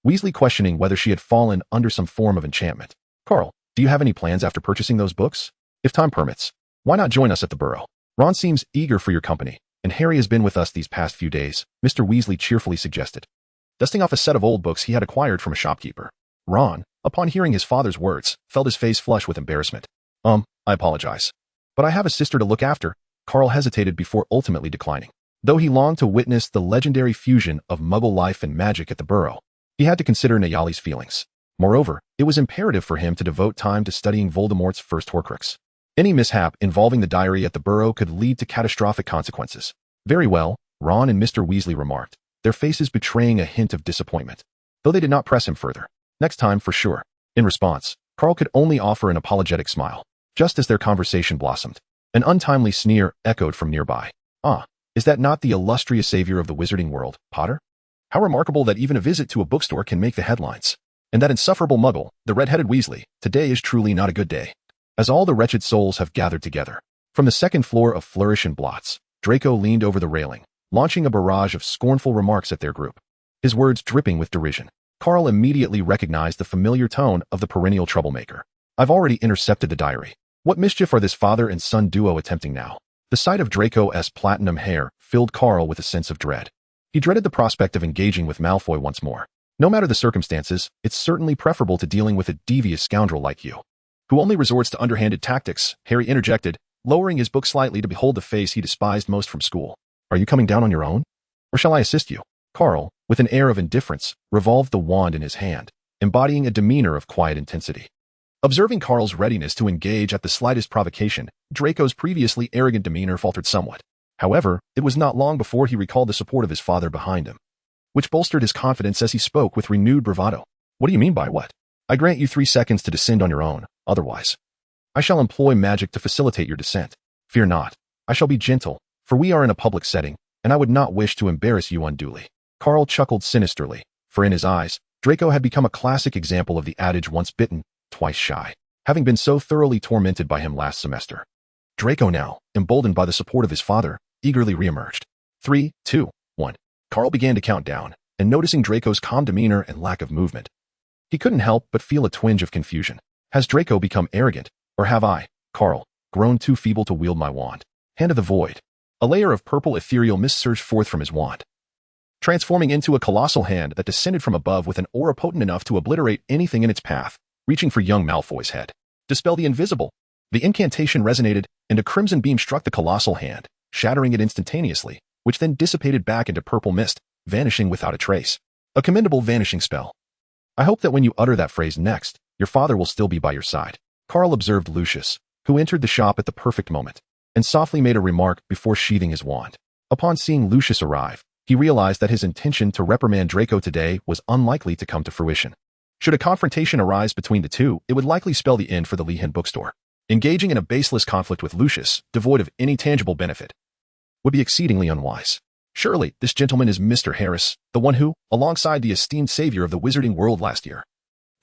Weasley questioning whether she had fallen under some form of enchantment. Carl, do you have any plans after purchasing those books? If time permits, why not join us at the Burrow? Ron seems eager for your company, and Harry has been with us these past few days, Mr. Weasley cheerfully suggested, dusting off a set of old books he had acquired from a shopkeeper. Ron, upon hearing his father's words, felt his face flush with embarrassment. I apologize, but I have a sister to look after. Carl hesitated before ultimately declining. Though he longed to witness the legendary fusion of Muggle life and magic at the Burrow, he had to consider Nayali's feelings. Moreover, it was imperative for him to devote time to studying Voldemort's first Horcrux. Any mishap involving the diary at the Burrow could lead to catastrophic consequences. Very well, Ron and Mr. Weasley remarked, their faces betraying a hint of disappointment, though they did not press him further. Next time for sure. In response, Carl could only offer an apologetic smile. Just as their conversation blossomed, an untimely sneer echoed from nearby. Is that not the illustrious savior of the wizarding world, Potter? How remarkable that even a visit to a bookstore can make the headlines. And that insufferable muggle, the red-headed Weasley, today is truly not a good day. As all the wretched souls have gathered together. From the second floor of Flourish and Blots, Draco leaned over the railing, launching a barrage of scornful remarks at their group, his words dripping with derision. Carl immediately recognized the familiar tone of the perennial troublemaker. I've already intercepted the diary. What mischief are this father and son duo attempting now? The sight of Draco's platinum hair filled Carl with a sense of dread. He dreaded the prospect of engaging with Malfoy once more. No matter the circumstances, it's certainly preferable to dealing with a devious scoundrel like you, who only resorts to underhanded tactics, Harry interjected, lowering his book slightly to behold the face he despised most from school. Are you coming down on your own? Or shall I assist you? Carl, with an air of indifference, revolved the wand in his hand, embodying a demeanor of quiet intensity. Observing Carl's readiness to engage at the slightest provocation, Draco's previously arrogant demeanor faltered somewhat. However, it was not long before he recalled the support of his father behind him, which bolstered his confidence as he spoke with renewed bravado. What do you mean by what? I grant you 3 seconds to descend on your own, otherwise I shall employ magic to facilitate your descent. Fear not, I shall be gentle, for we are in a public setting, and I would not wish to embarrass you unduly. Carl chuckled sinisterly, for in his eyes, Draco had become a classic example of the adage once bitten, twice shy, having been so thoroughly tormented by him last semester. Draco now, emboldened by the support of his father, eagerly reemerged. 3, 2, 1. Carl began to count down, and noticing Draco's calm demeanor and lack of movement, he couldn't help but feel a twinge of confusion. Has Draco become arrogant, or have I, Carl, grown too feeble to wield my wand? Hand of the Void. A layer of purple ethereal mist surged forth from his wand, transforming into a colossal hand that descended from above with an aura potent enough to obliterate anything in its path, reaching for young Malfoy's head. Dispel the invisible. The incantation resonated, and a crimson beam struck the colossal hand, shattering it instantaneously, which then dissipated back into purple mist, vanishing without a trace. A commendable vanishing spell. I hope that when you utter that phrase next, your father will still be by your side. Carl observed Lucius, who entered the shop at the perfect moment, and softly made a remark before sheathing his wand. Upon seeing Lucius arrive, he realized that his intention to reprimand Draco today was unlikely to come to fruition. Should a confrontation arise between the two, it would likely spell the end for the Lehan bookstore. Engaging in a baseless conflict with Lucius, devoid of any tangible benefit, would be exceedingly unwise. Surely, this gentleman is Mr. Harris, the one who, alongside the esteemed savior of the wizarding world last year,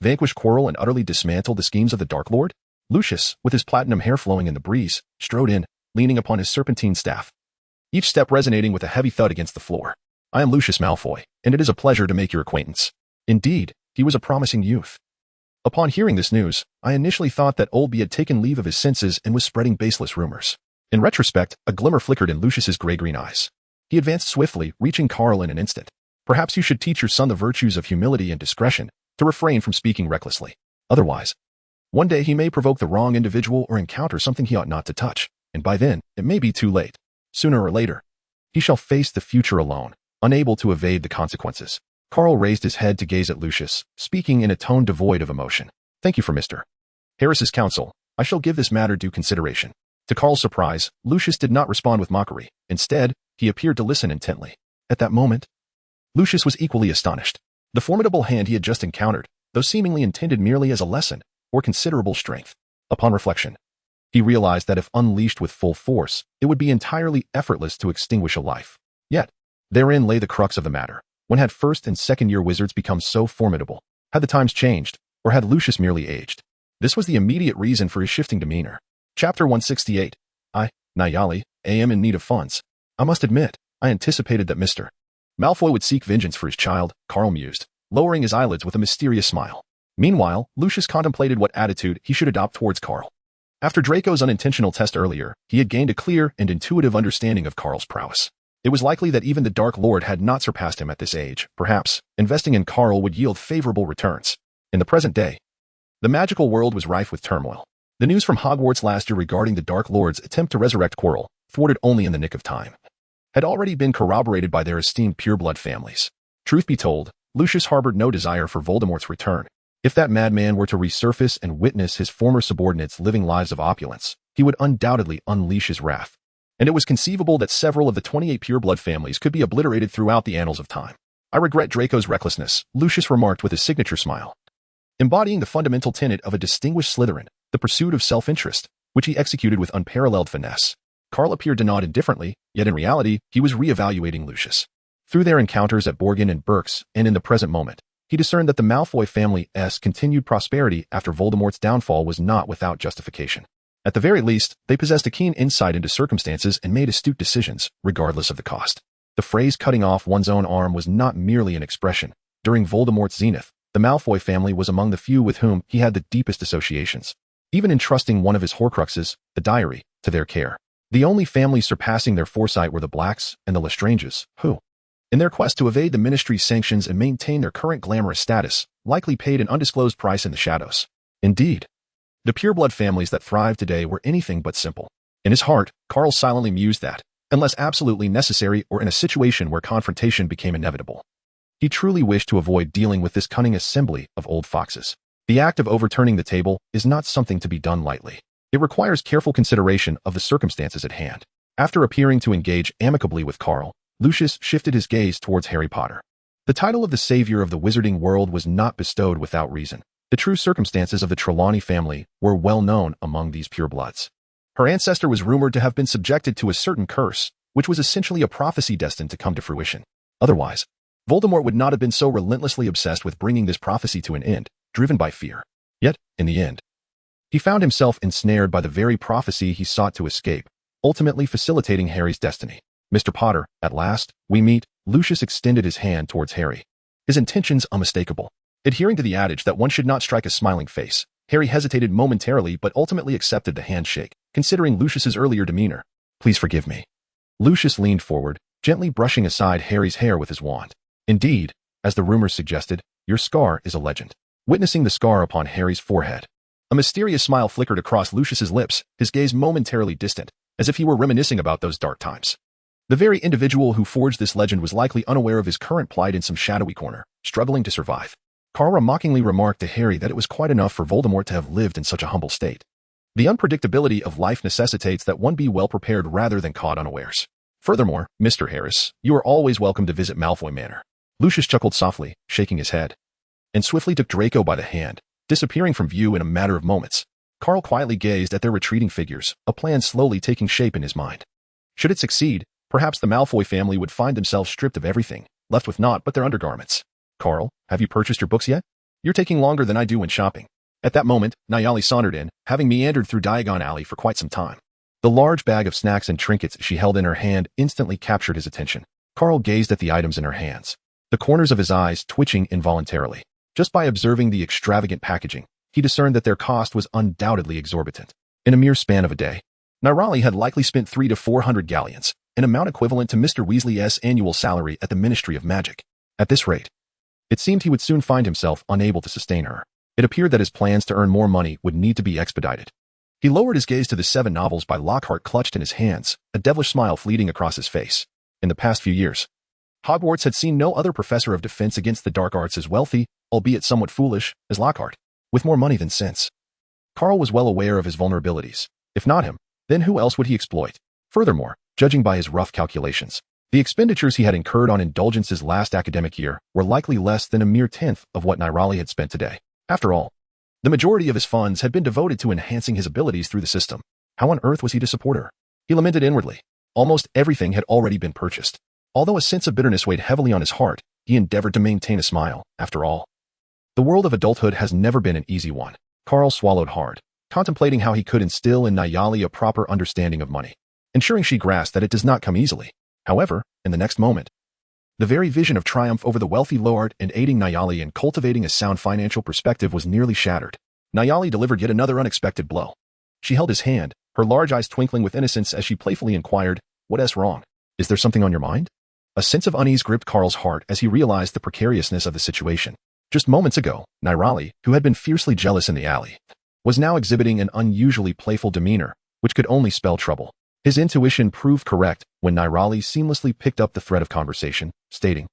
vanquished Quirrell and utterly dismantled the schemes of the Dark Lord? Lucius, with his platinum hair flowing in the breeze, strode in, leaning upon his serpentine staff, each step resonating with a heavy thud against the floor. I am Lucius Malfoy, and it is a pleasure to make your acquaintance. Indeed, he was a promising youth. Upon hearing this news, I initially thought that Oldby had taken leave of his senses and was spreading baseless rumors. In retrospect, a glimmer flickered in Lucius's gray-green eyes. He advanced swiftly, reaching Carl in an instant. Perhaps you should teach your son the virtues of humility and discretion, to refrain from speaking recklessly. Otherwise, one day he may provoke the wrong individual or encounter something he ought not to touch, and by then, it may be too late. Sooner or later, he shall face the future alone, unable to evade the consequences. Carl raised his head to gaze at Lucius, speaking in a tone devoid of emotion. Thank you for Mr. Harris's counsel. I shall give this matter due consideration. To Carl's surprise, Lucius did not respond with mockery. Instead, he appeared to listen intently. At that moment, Lucius was equally astonished. The formidable hand he had just encountered, though seemingly intended merely as a lesson, bore considerable strength. Upon reflection, he realized that if unleashed with full force, it would be entirely effortless to extinguish a life. Yet, therein lay the crux of the matter. When had first and second year wizards become so formidable? Had the times changed, or had Lucius merely aged? This was the immediate reason for his shifting demeanor. Chapter 168. Nayali, am in need of funds. I must admit, I anticipated that Mr. Malfoy would seek vengeance for his child, Carl mused, lowering his eyelids with a mysterious smile. Meanwhile, Lucius contemplated what attitude he should adopt towards Carl. After Draco's unintentional test earlier, he had gained a clear and intuitive understanding of Carl's prowess. It was likely that even the Dark Lord had not surpassed him at this age. Perhaps, investing in Carl would yield favorable returns. In the present day, the magical world was rife with turmoil. The news from Hogwarts last year regarding the Dark Lord's attempt to resurrect Quirrell, thwarted only in the nick of time, had already been corroborated by their esteemed pureblood families. Truth be told, Lucius harbored no desire for Voldemort's return. If that madman were to resurface and witness his former subordinates living lives of opulence, he would undoubtedly unleash his wrath. And it was conceivable that several of the 28 pureblood families could be obliterated throughout the annals of time. I regret Draco's recklessness, Lucius remarked with his signature smile, embodying the fundamental tenet of a distinguished Slytherin, the pursuit of self-interest, which he executed with unparalleled finesse. Carl appeared to nod indifferently, yet in reality, he was re-evaluating Lucius. Through their encounters at Borgin and Berks, and in the present moment, he discerned that the Malfoy family's continued prosperity after Voldemort's downfall was not without justification. At the very least, they possessed a keen insight into circumstances and made astute decisions, regardless of the cost. The phrase cutting off one's own arm was not merely an expression. During Voldemort's zenith, the Malfoy family was among the few with whom he had the deepest associations, even entrusting one of his Horcruxes, the diary, to their care. The only families surpassing their foresight were the Blacks and the Lestranges, who, in their quest to evade the Ministry's sanctions and maintain their current glamorous status, likely paid an undisclosed price in the shadows. Indeed, the pureblood families that thrived today were anything but simple. In his heart, Carl silently mused that, unless absolutely necessary or in a situation where confrontation became inevitable, he truly wished to avoid dealing with this cunning assembly of old foxes. The act of overturning the table is not something to be done lightly. It requires careful consideration of the circumstances at hand. After appearing to engage amicably with Carl, Lucius shifted his gaze towards Harry Potter. The title of the savior of the wizarding world was not bestowed without reason. The true circumstances of the Trelawney family were well known among these purebloods. Her ancestor was rumored to have been subjected to a certain curse, which was essentially a prophecy destined to come to fruition. Otherwise, Voldemort would not have been so relentlessly obsessed with bringing this prophecy to an end, driven by fear. Yet, in the end, he found himself ensnared by the very prophecy he sought to escape, ultimately facilitating Harry's destiny. Mr. Potter, at last, we meet. Lucius extended his hand towards Harry, his intentions unmistakable. Adhering to the adage that one should not strike a smiling face, Harry hesitated momentarily but ultimately accepted the handshake, considering Lucius's earlier demeanor. Please forgive me. Lucius leaned forward, gently brushing aside Harry's hair with his wand. Indeed, as the rumors suggested, your scar is a legend. Witnessing the scar upon Harry's forehead, a mysterious smile flickered across Lucius's lips, his gaze momentarily distant, as if he were reminiscing about those dark times. The very individual who forged this legend was likely unaware of his current plight in some shadowy corner, struggling to survive. Carl mockingly remarked to Harry that it was quite enough for Voldemort to have lived in such a humble state. The unpredictability of life necessitates that one be well prepared rather than caught unawares. Furthermore, Mr. Harris, you are always welcome to visit Malfoy Manor. Lucius chuckled softly, shaking his head, and swiftly took Draco by the hand, disappearing from view in a matter of moments. Carl quietly gazed at their retreating figures, a plan slowly taking shape in his mind. Should it succeed, perhaps the Malfoy family would find themselves stripped of everything, left with naught but their undergarments. Carl, have you purchased your books yet? You're taking longer than I do when shopping. At that moment, Nayali sauntered in, having meandered through Diagon Alley for quite some time. The large bag of snacks and trinkets she held in her hand instantly captured his attention. Carl gazed at the items in her hands, the corners of his eyes twitching involuntarily. Just by observing the extravagant packaging, he discerned that their cost was undoubtedly exorbitant. In a mere span of a day, Nirali had likely spent 300 to 400 galleons, an amount equivalent to Mr. Weasley's annual salary at the Ministry of Magic. At this rate, it seemed he would soon find himself unable to sustain her. It appeared that his plans to earn more money would need to be expedited. He lowered his gaze to the 7 novels by Lockhart clutched in his hands, a devilish smile fleeting across his face. In the past few years, Hogwarts had seen no other professor of defense against the dark arts as wealthy, albeit somewhat foolish, as Lockhart, with more money than sense. Carl was well aware of his vulnerabilities. If not him, then who else would he exploit? Furthermore, judging by his rough calculations, the expenditures he had incurred on indulgences last academic year were likely less than a mere tenth of what Nirali had spent today. After all, the majority of his funds had been devoted to enhancing his abilities through the system. How on earth was he to support her? He lamented inwardly. Almost everything had already been purchased. Although a sense of bitterness weighed heavily on his heart, he endeavored to maintain a smile. After all, the world of adulthood has never been an easy one. Carl swallowed hard, contemplating how he could instill in Nayali a proper understanding of money, ensuring she grasped that it does not come easily. However, in the next moment, the very vision of triumph over the wealthy lord and aiding Nayali in cultivating a sound financial perspective was nearly shattered. Nayali delivered yet another unexpected blow. She held his hand, her large eyes twinkling with innocence as she playfully inquired, "What's wrong? Is there something on your mind?" A sense of unease gripped Carl's heart as he realized the precariousness of the situation. Just moments ago, Nirali, who had been fiercely jealous in the alley, was now exhibiting an unusually playful demeanor, which could only spell trouble. His intuition proved correct when Nirali seamlessly picked up the thread of conversation, stating,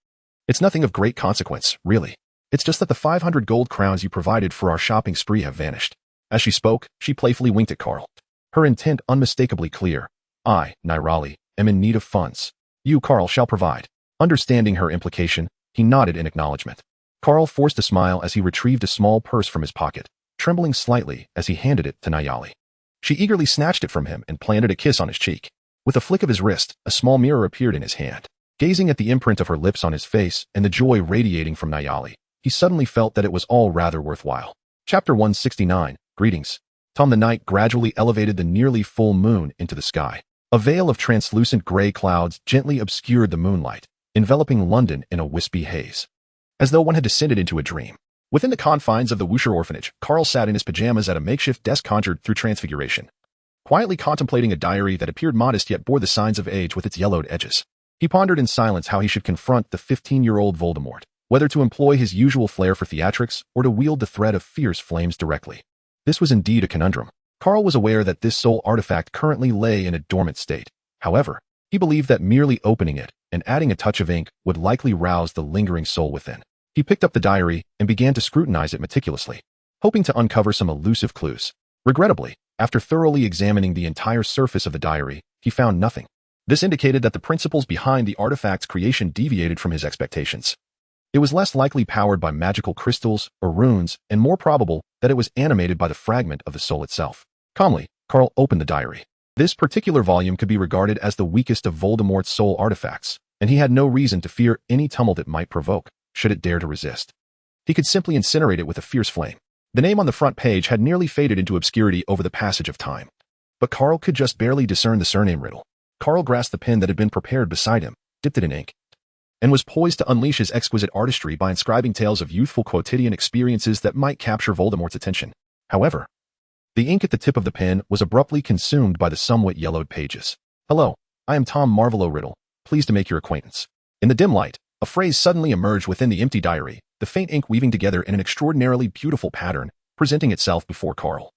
"It's nothing of great consequence, really. It's just that the 500 gold crowns you provided for our shopping spree have vanished." As she spoke, she playfully winked at Carl, her intent unmistakably clear. "I, Nirali, am in need of funds. You, Carl, shall provide." Understanding her implication, he nodded in acknowledgement. Carl forced a smile as he retrieved a small purse from his pocket, trembling slightly as he handed it to Nayali. She eagerly snatched it from him and planted a kiss on his cheek. With a flick of his wrist, a small mirror appeared in his hand. Gazing at the imprint of her lips on his face and the joy radiating from Nayali, he suddenly felt that it was all rather worthwhile. Chapter 169, Greetings. Tom the night gradually elevated the nearly full moon into the sky. A veil of translucent gray clouds gently obscured the moonlight, enveloping London in a wispy haze, as though one had descended into a dream. Within the confines of the Woosley Orphanage, Carl sat in his pajamas at a makeshift desk conjured through transfiguration, quietly contemplating a diary that appeared modest yet bore the signs of age with its yellowed edges. He pondered in silence how he should confront the 15-year-old Voldemort, whether to employ his usual flair for theatrics or to wield the thread of fierce flames directly. This was indeed a conundrum. Carl was aware that this soul artifact currently lay in a dormant state. However, he believed that merely opening it and adding a touch of ink would likely rouse the lingering soul within. He picked up the diary and began to scrutinize it meticulously, hoping to uncover some elusive clues. Regrettably, after thoroughly examining the entire surface of the diary, he found nothing. This indicated that the principles behind the artifact's creation deviated from his expectations. It was less likely powered by magical crystals or runes, and more probable that it was animated by the fragment of the soul itself. Calmly, Carl opened the diary. This particular volume could be regarded as the weakest of Voldemort's soul artifacts, and he had no reason to fear any tumult it might provoke, should it dare to resist. He could simply incinerate it with a fierce flame. The name on the front page had nearly faded into obscurity over the passage of time, but Carl could just barely discern the surname riddle. Carl grasped the pen that had been prepared beside him, dipped it in ink, and was poised to unleash his exquisite artistry by inscribing tales of youthful quotidian experiences that might capture Voldemort's attention. However, the ink at the tip of the pen was abruptly consumed by the somewhat yellowed pages. "Hello, I am Tom Marvolo Riddle, pleased to make your acquaintance." In the dim light, a phrase suddenly emerged within the empty diary, the faint ink weaving together in an extraordinarily beautiful pattern, presenting itself before Carl,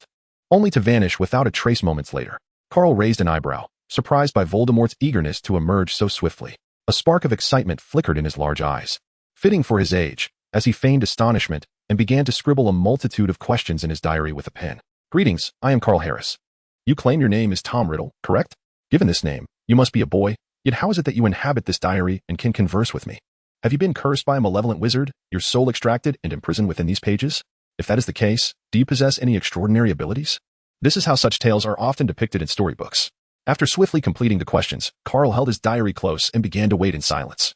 only to vanish without a trace moments later. Carl raised an eyebrow, surprised by Voldemort's eagerness to emerge so swiftly. A spark of excitement flickered in his large eyes, fitting for his age, as he feigned astonishment and began to scribble a multitude of questions in his diary with a pen. Greetings, I am Carl Harris. You claim your name is Tom Riddle, correct? Given this name, you must be a boy, yet how is it that you inhabit this diary and can converse with me? Have you been cursed by a malevolent wizard, your soul extracted and imprisoned within these pages? If that is the case, do you possess any extraordinary abilities? This is how such tales are often depicted in storybooks. After swiftly completing the questions, Carl held his diary close and began to wait in silence,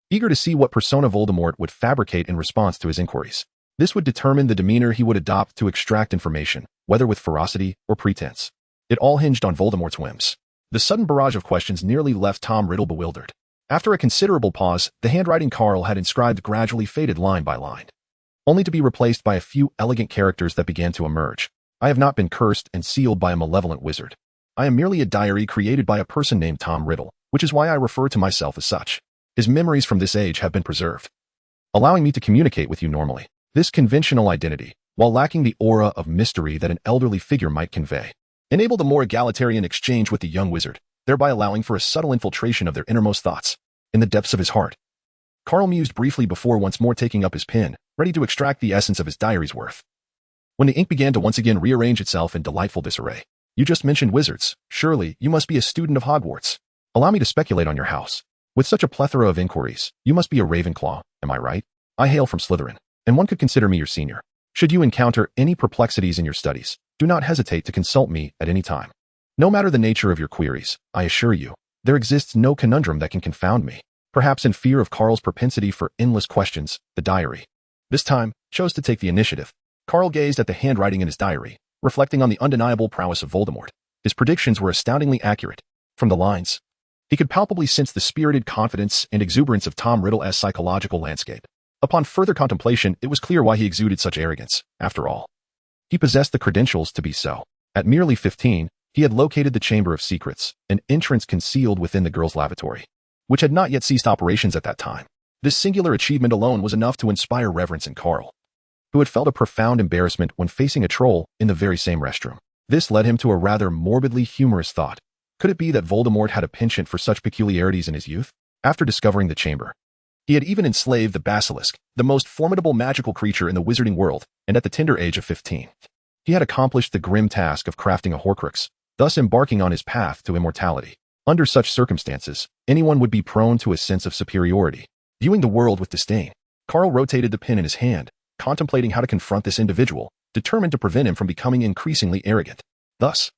eager to see what persona Voldemort would fabricate in response to his inquiries. This would determine the demeanor he would adopt to extract information, whether with ferocity or pretense. It all hinged on Voldemort's whims. The sudden barrage of questions nearly left Tom Riddle bewildered. After a considerable pause, the handwriting Carl had inscribed gradually faded line by line, only to be replaced by a few elegant characters that began to emerge. I have not been cursed and sealed by a malevolent wizard. I am merely a diary created by a person named Tom Riddle, which is why I refer to myself as such. His memories from this age have been preserved, allowing me to communicate with you normally. This conventional identity, while lacking the aura of mystery that an elderly figure might convey, enabled a more egalitarian exchange with the young wizard, thereby allowing for a subtle infiltration of their innermost thoughts, in the depths of his heart. Carl mused briefly before once more taking up his pen, ready to extract the essence of his diary's worth. When the ink began to once again rearrange itself in delightful disarray. You just mentioned wizards. Surely, you must be a student of Hogwarts. Allow me to speculate on your house. With such a plethora of inquiries, you must be a Ravenclaw, am I right? I hail from Slytherin, and one could consider me your senior. Should you encounter any perplexities in your studies, do not hesitate to consult me at any time. No matter the nature of your queries, I assure you, there exists no conundrum that can confound me. Perhaps in fear of Carl's propensity for endless questions, the diary, this time, chose to take the initiative. Carl gazed at the handwriting in his diary, reflecting on the undeniable prowess of Voldemort. His predictions were astoundingly accurate. From the lines, he could palpably sense the spirited confidence and exuberance of Tom Riddle's psychological landscape. Upon further contemplation, it was clear why he exuded such arrogance. After all, he possessed the credentials to be so. At merely 15, he had located the Chamber of Secrets, an entrance concealed within the girls' lavatory, which had not yet ceased operations at that time. This singular achievement alone was enough to inspire reverence in Carl, who had felt a profound embarrassment when facing a troll in the very same restroom. This led him to a rather morbidly humorous thought. Could it be that Voldemort had a penchant for such peculiarities in his youth? After discovering the chamber, he had even enslaved the basilisk, the most formidable magical creature in the wizarding world, and at the tender age of 15, he had accomplished the grim task of crafting a Horcrux, thus embarking on his path to immortality. Under such circumstances, anyone would be prone to a sense of superiority, viewing the world with disdain. Carl rotated the pen in his hand, contemplating how to confront this individual, determined to prevent him from becoming increasingly arrogant. Thus,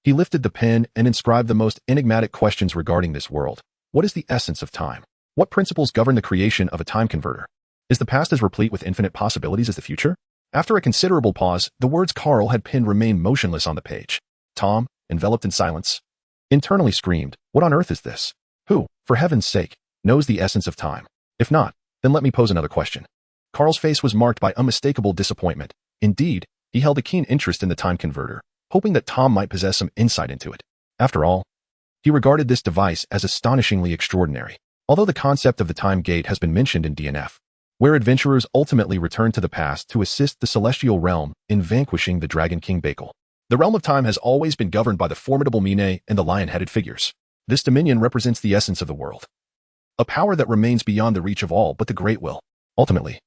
he lifted the pen and inscribed the most enigmatic questions regarding this world. What is the essence of time? What principles govern the creation of a time converter? Is the past as replete with infinite possibilities as the future? After a considerable pause, the words Carl had penned remained motionless on the page. Tom, enveloped in silence, internally screamed, "What on earth is this? Who, for heaven's sake, knows the essence of time? If not, then let me pose another question." Carl's face was marked by unmistakable disappointment. Indeed, he held a keen interest in the time converter, hoping that Tom might possess some insight into it. After all, he regarded this device as astonishingly extraordinary. Although the concept of the time gate has been mentioned in DNF, where adventurers ultimately return to the past to assist the celestial realm in vanquishing the Dragon King Bakal. The realm of time has always been governed by the formidable Mine and the lion-headed figures. This dominion represents the essence of the world, a power that remains beyond the reach of all but the great will. Ultimately,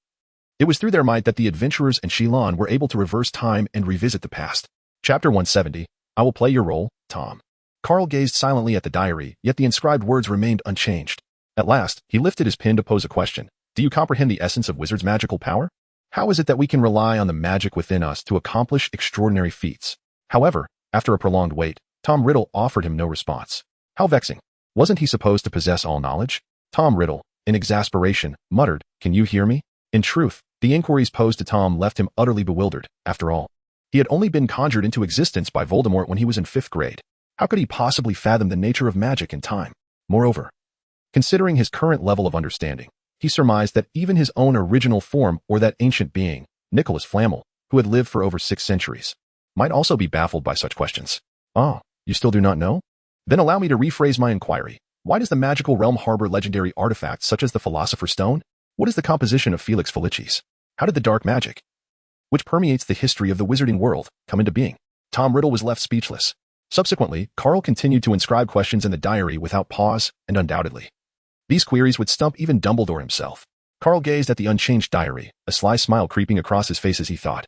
it was through their might that the adventurers and Shilon were able to reverse time and revisit the past. Chapter 170, I will play your role, Tom. Carl gazed silently at the diary, yet the inscribed words remained unchanged. At last, he lifted his pen to pose a question. Do you comprehend the essence of wizard's magical power? How is it that we can rely on the magic within us to accomplish extraordinary feats? However, after a prolonged wait, Tom Riddle offered him no response. How vexing. Wasn't he supposed to possess all knowledge? Tom Riddle, in exasperation, muttered, "Can you hear me?" In truth, the inquiries posed to Tom left him utterly bewildered. After all, he had only been conjured into existence by Voldemort when he was in 5th grade. How could he possibly fathom the nature of magic and time? Moreover, considering his current level of understanding, he surmised that even his own original form or that ancient being, Nicholas Flamel, who had lived for over 6 centuries, might also be baffled by such questions. Oh, you still do not know? Then allow me to rephrase my inquiry. Why does the magical realm harbor legendary artifacts such as the Philosopher's Stone? What is the composition of Felix Felicis? How did the dark magic, which permeates the history of the wizarding world, come into being? Tom Riddle was left speechless. Subsequently, Carl continued to inscribe questions in the diary without pause, and undoubtedly, these queries would stump even Dumbledore himself. Carl gazed at the unchanged diary, a sly smile creeping across his face as he thought,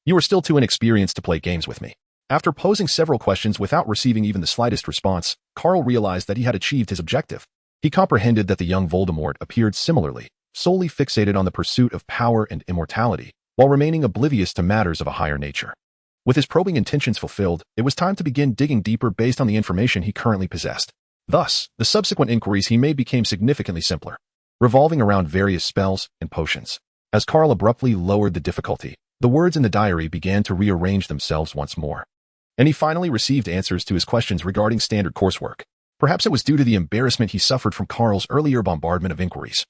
"You are still too inexperienced to play games with me." After posing several questions without receiving even the slightest response, Carl realized that he had achieved his objective. He comprehended that the young Voldemort appeared similarly, solely fixated on the pursuit of power and immortality, while remaining oblivious to matters of a higher nature. With his probing intentions fulfilled, it was time to begin digging deeper based on the information he currently possessed. Thus, the subsequent inquiries he made became significantly simpler, revolving around various spells and potions. As Carl abruptly lowered the difficulty, the words in the diary began to rearrange themselves once more, and he finally received answers to his questions regarding standard coursework. Perhaps it was due to the embarrassment he suffered from Carl's earlier bombardment of inquiries.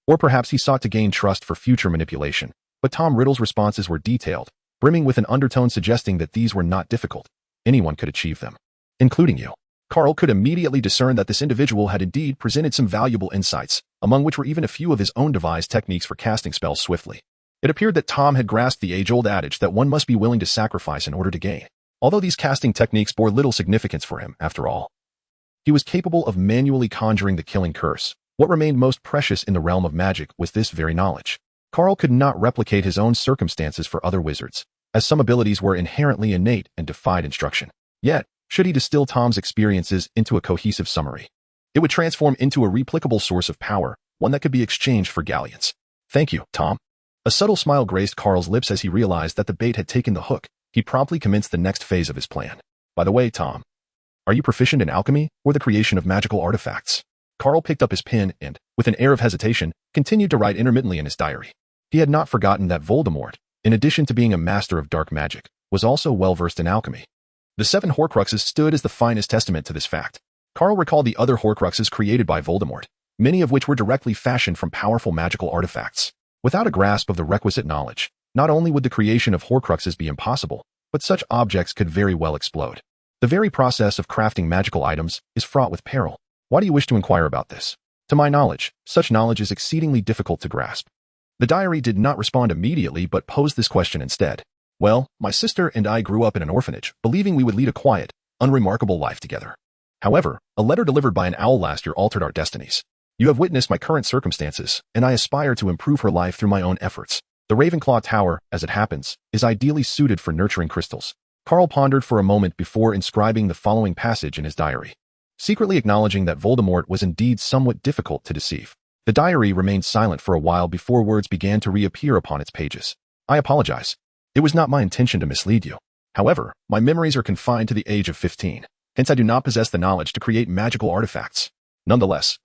Or perhaps he sought to gain trust for future manipulation. But Tom Riddle's responses were detailed, brimming with an undertone suggesting that these were not difficult. Anyone could achieve them, including you. Carl could immediately discern that this individual had indeed presented some valuable insights, among which were even a few of his own devised techniques for casting spells swiftly. It appeared that Tom had grasped the age-old adage that one must be willing to sacrifice in order to gain. Although these casting techniques bore little significance for him, after all, he was capable of manually conjuring the killing curse. What remained most precious in the realm of magic was this very knowledge. Carl could not replicate his own circumstances for other wizards, as some abilities were inherently innate and defied instruction. Yet, should he distill Tom's experiences into a cohesive summary, it would transform into a replicable source of power, one that could be exchanged for galleons. "Thank you, Tom." A subtle smile graced Carl's lips as he realized that the bait had taken the hook. He promptly commenced the next phase of his plan. "By the way, Tom, are you proficient in alchemy or the creation of magical artifacts?" Carl picked up his pen and, with an air of hesitation, continued to write intermittently in his diary. He had not forgotten that Voldemort, in addition to being a master of dark magic, was also well-versed in alchemy. The 7 Horcruxes stood as the finest testament to this fact. Carl recalled the other Horcruxes created by Voldemort, many of which were directly fashioned from powerful magical artifacts. Without a grasp of the requisite knowledge, not only would the creation of Horcruxes be impossible, but such objects could very well explode. The very process of crafting magical items is fraught with peril. Why do you wish to inquire about this? To my knowledge, such knowledge is exceedingly difficult to grasp. The diary did not respond immediately but posed this question instead. Well, my sister and I grew up in an orphanage, believing we would lead a quiet, unremarkable life together. However, a letter delivered by an owl last year altered our destinies. You have witnessed my current circumstances, and I aspire to improve her life through my own efforts. The Ravenclaw Tower, as it happens, is ideally suited for nurturing crystals. Carl pondered for a moment before inscribing the following passage in his diary, secretly acknowledging that Voldemort was indeed somewhat difficult to deceive. The diary remained silent for a while before words began to reappear upon its pages. "I apologize. It was not my intention to mislead you. However, my memories are confined to the age of 15, hence I do not possess the knowledge to create magical artifacts. Nonetheless,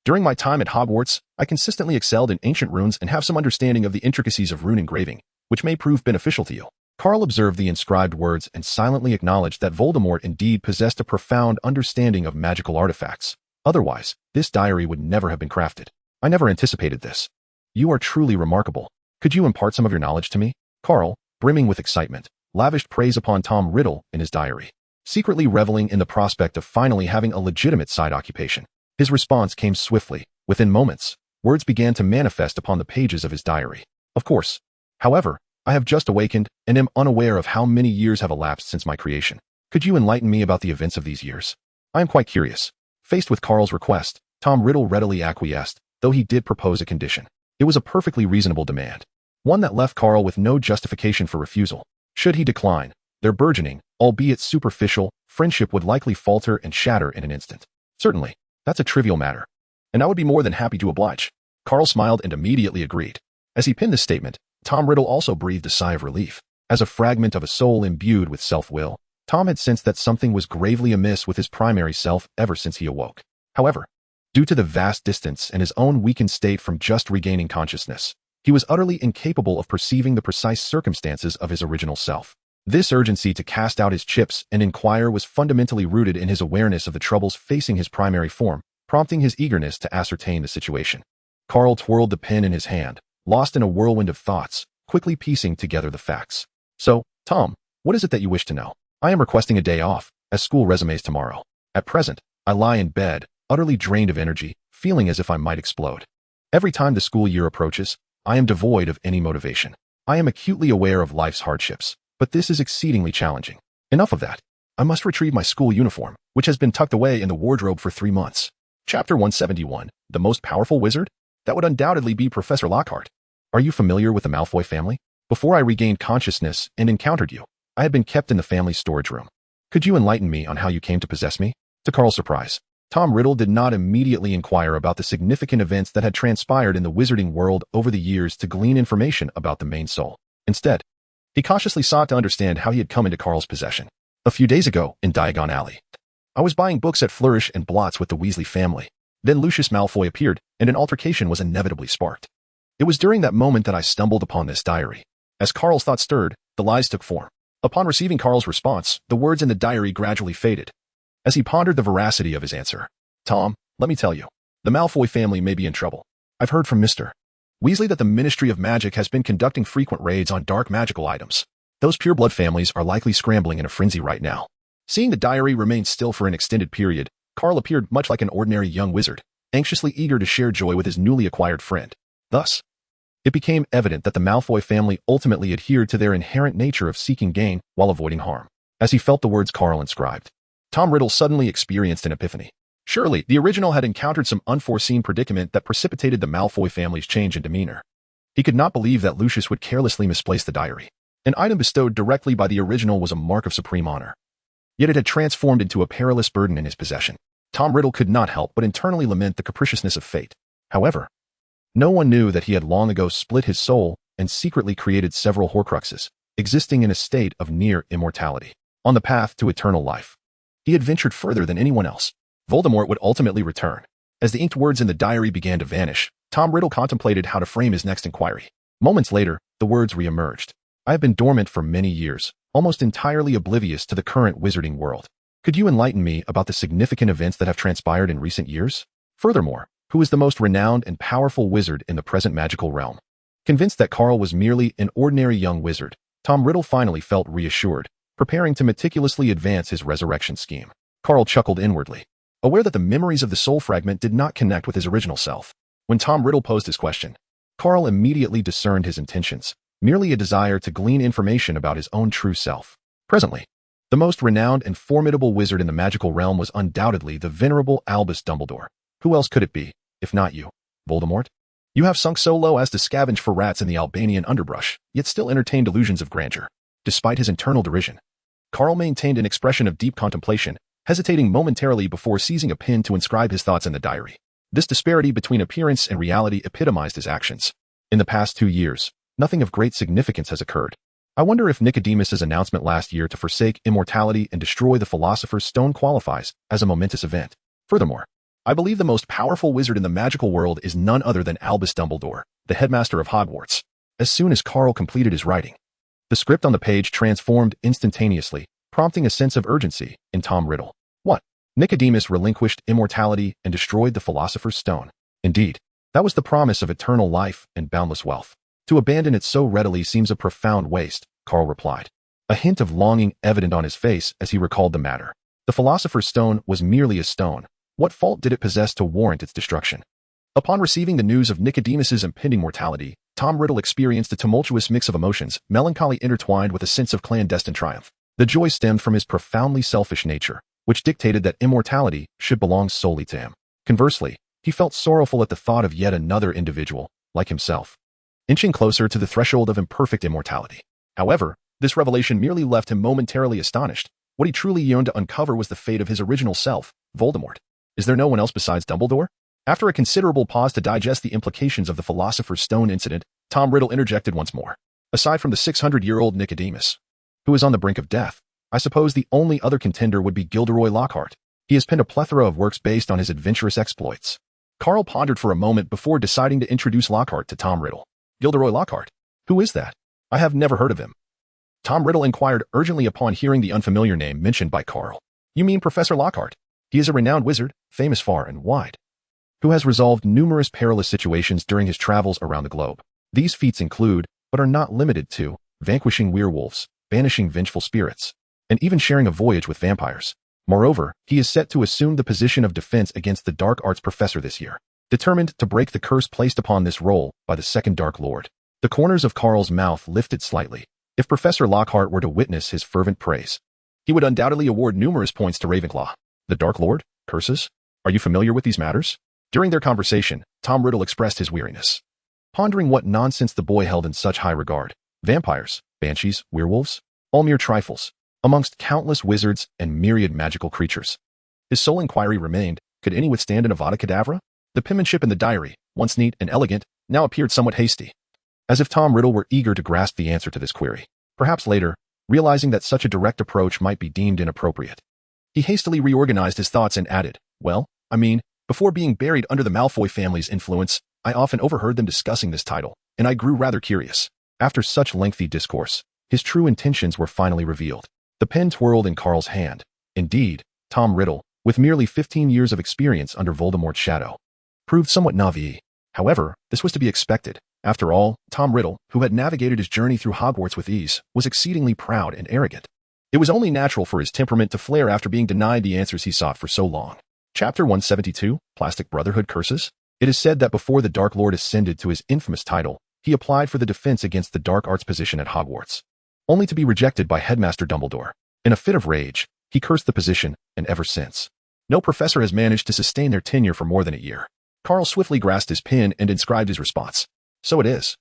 during my time at Hogwarts, I consistently excelled in ancient runes and have some understanding of the intricacies of rune engraving, which may prove beneficial to you." Carl observed the inscribed words and silently acknowledged that Voldemort indeed possessed a profound understanding of magical artifacts. Otherwise, this diary would never have been crafted. "I never anticipated this. You are truly remarkable. Could you impart some of your knowledge to me?" Carl, brimming with excitement, lavished praise upon Tom Riddle in his diary, secretly reveling in the prospect of finally having a legitimate side occupation. His response came swiftly. Within moments, words began to manifest upon the pages of his diary. "Of course. However, I have just awakened and am unaware of how many years have elapsed since my creation. Could you enlighten me about the events of these years? I am quite curious." Faced with Carl's request, Tom Riddle readily acquiesced, though he did propose a condition. It was a perfectly reasonable demand, one that left Carl with no justification for refusal. Should he decline, their burgeoning, albeit superficial, friendship would likely falter and shatter in an instant. "Certainly, that's a trivial matter, and I would be more than happy to oblige." Carl smiled and immediately agreed. As he penned this statement, Tom Riddle also breathed a sigh of relief. As a fragment of a soul imbued with self-will, Tom had sensed that something was gravely amiss with his primary self ever since he awoke. However, due to the vast distance and his own weakened state from just regaining consciousness, he was utterly incapable of perceiving the precise circumstances of his original self. This urgency to cast out his chips and inquire was fundamentally rooted in his awareness of the troubles facing his primary form, prompting his eagerness to ascertain the situation. Carl twirled the pen in his hand, lost in a whirlwind of thoughts, quickly piecing together the facts. "So, Tom, what is it that you wish to know?" "I am requesting a day off, as school resumes tomorrow. At present, I lie in bed, utterly drained of energy, feeling as if I might explode. Every time the school year approaches, I am devoid of any motivation. I am acutely aware of life's hardships, but this is exceedingly challenging. Enough of that. I must retrieve my school uniform, which has been tucked away in the wardrobe for 3 months. Chapter 171, The Most Powerful Wizard? That would undoubtedly be Professor Lockhart. Are you familiar with the Malfoy family? Before I regained consciousness and encountered you, I had been kept in the family storage room. Could you enlighten me on how you came to possess me? To Carl's surprise, Tom Riddle did not immediately inquire about the significant events that had transpired in the wizarding world over the years to glean information about the main soul. Instead, he cautiously sought to understand how he had come into Carl's possession. A few days ago, in Diagon Alley, I was buying books at Flourish and Blots with the Weasley family. Then Lucius Malfoy appeared, and an altercation was inevitably sparked. It was during that moment that I stumbled upon this diary. As Carl's thoughts stirred, the lies took form. Upon receiving Carl's response, the words in the diary gradually faded. As he pondered the veracity of his answer, Tom, let me tell you, the Malfoy family may be in trouble. I've heard from Mr. Weasley that the Ministry of Magic has been conducting frequent raids on dark magical items. Those pureblood families are likely scrambling in a frenzy right now. Seeing the diary remain still for an extended period, Carl appeared much like an ordinary young wizard, anxiously eager to share joy with his newly acquired friend. Thus, it became evident that the Malfoy family ultimately adhered to their inherent nature of seeking gain while avoiding harm. As he felt the words Carl inscribed, Tom Riddle suddenly experienced an epiphany. Surely, the original had encountered some unforeseen predicament that precipitated the Malfoy family's change in demeanor. He could not believe that Lucius would carelessly misplace the diary. An item bestowed directly by the original was a mark of supreme honor. Yet it had transformed into a perilous burden in his possession. Tom Riddle could not help but internally lament the capriciousness of fate. However, no one knew that he had long ago split his soul and secretly created several Horcruxes, existing in a state of near immortality. On the path to eternal life, he had ventured further than anyone else. Voldemort would ultimately return. As the inked words in the diary began to vanish, Tom Riddle contemplated how to frame his next inquiry. Moments later, the words re-emerged. I have been dormant for many years, almost entirely oblivious to the current wizarding world. Could you enlighten me about the significant events that have transpired in recent years? Furthermore, who is the most renowned and powerful wizard in the present magical realm? Convinced that Carl was merely an ordinary young wizard, Tom Riddle finally felt reassured, preparing to meticulously advance his resurrection scheme. Carl chuckled inwardly, aware that the memories of the soul fragment did not connect with his original self. When Tom Riddle posed his question, Carl immediately discerned his intentions, merely a desire to glean information about his own true self. Presently, the most renowned and formidable wizard in the magical realm was undoubtedly the venerable Albus Dumbledore. Who else could it be, if not you, Voldemort? You have sunk so low as to scavenge for rats in the Albanian underbrush, yet still entertain delusions of grandeur. Despite his internal derision, Carl maintained an expression of deep contemplation, hesitating momentarily before seizing a pen to inscribe his thoughts in the diary. This disparity between appearance and reality epitomized his actions. In the past 2 years, nothing of great significance has occurred. I wonder if Nicodemus's announcement last year to forsake immortality and destroy the Philosopher's Stone qualifies as a momentous event. Furthermore, I believe the most powerful wizard in the magical world is none other than Albus Dumbledore, the headmaster of Hogwarts. As soon as Carl completed his writing, the script on the page transformed instantaneously, prompting a sense of urgency in Tom Riddle. What? Nicodemus relinquished immortality and destroyed the Philosopher's Stone. Indeed, that was the promise of eternal life and boundless wealth. To abandon it so readily seems a profound waste, Carl replied, a hint of longing evident on his face as he recalled the matter. The Philosopher's Stone was merely a stone. What fault did it possess to warrant its destruction? Upon receiving the news of Nicodemus's impending mortality, Tom Riddle experienced a tumultuous mix of emotions, melancholy intertwined with a sense of clandestine triumph. The joy stemmed from his profoundly selfish nature, which dictated that immortality should belong solely to him. Conversely, he felt sorrowful at the thought of yet another individual, like himself, inching closer to the threshold of imperfect immortality. However, this revelation merely left him momentarily astonished. What he truly yearned to uncover was the fate of his original self, Voldemort. Is there no one else besides Dumbledore? After a considerable pause to digest the implications of the Philosopher's Stone incident, Tom Riddle interjected once more. Aside from the 600-year-old Nicodemus, who is on the brink of death, I suppose the only other contender would be Gilderoy Lockhart. He has penned a plethora of works based on his adventurous exploits. Carl pondered for a moment before deciding to introduce Lockhart to Tom Riddle. Gilderoy Lockhart? Who is that? I have never heard of him. Tom Riddle inquired urgently upon hearing the unfamiliar name mentioned by Carl. You mean Professor Lockhart? He is a renowned wizard, famous far and wide, who has resolved numerous perilous situations during his travels around the globe. These feats include, but are not limited to, vanquishing werewolves, banishing vengeful spirits, and even sharing a voyage with vampires. Moreover, he is set to assume the position of defense against the Dark Arts Professor this year, determined to break the curse placed upon this role by the Second Dark Lord. The corners of Carl's mouth lifted slightly. If Professor Lockhart were to witness his fervent praise, he would undoubtedly award numerous points to Ravenclaw. The Dark Lord? Curses? Are you familiar with these matters? During their conversation, Tom Riddle expressed his weariness, pondering what nonsense the boy held in such high regard. Vampires, banshees, werewolves, all mere trifles, amongst countless wizards and myriad magical creatures. His sole inquiry remained, could any withstand an Avada Kedavra? The penmanship in the diary, once neat and elegant, now appeared somewhat hasty, as if Tom Riddle were eager to grasp the answer to this query. Perhaps later, realizing that such a direct approach might be deemed inappropriate, he hastily reorganized his thoughts and added, well, I mean, before being buried under the Malfoy family's influence, I often overheard them discussing this title, and I grew rather curious. After such lengthy discourse, his true intentions were finally revealed. The pen twirled in Carl's hand. Indeed, Tom Riddle, with merely 15 years of experience under Voldemort's shadow, proved somewhat naive. However, this was to be expected. After all, Tom Riddle, who had navigated his journey through Hogwarts with ease, was exceedingly proud and arrogant. It was only natural for his temperament to flare after being denied the answers he sought for so long. Chapter 172, Plastic Brotherhood Curses? It is said that before the Dark Lord ascended to his infamous title, he applied for the defense against the dark arts position at Hogwarts, only to be rejected by Headmaster Dumbledore. In a fit of rage, he cursed the position, and ever since, no professor has managed to sustain their tenure for more than a year. Carl swiftly grasped his pen and inscribed his response. So it is.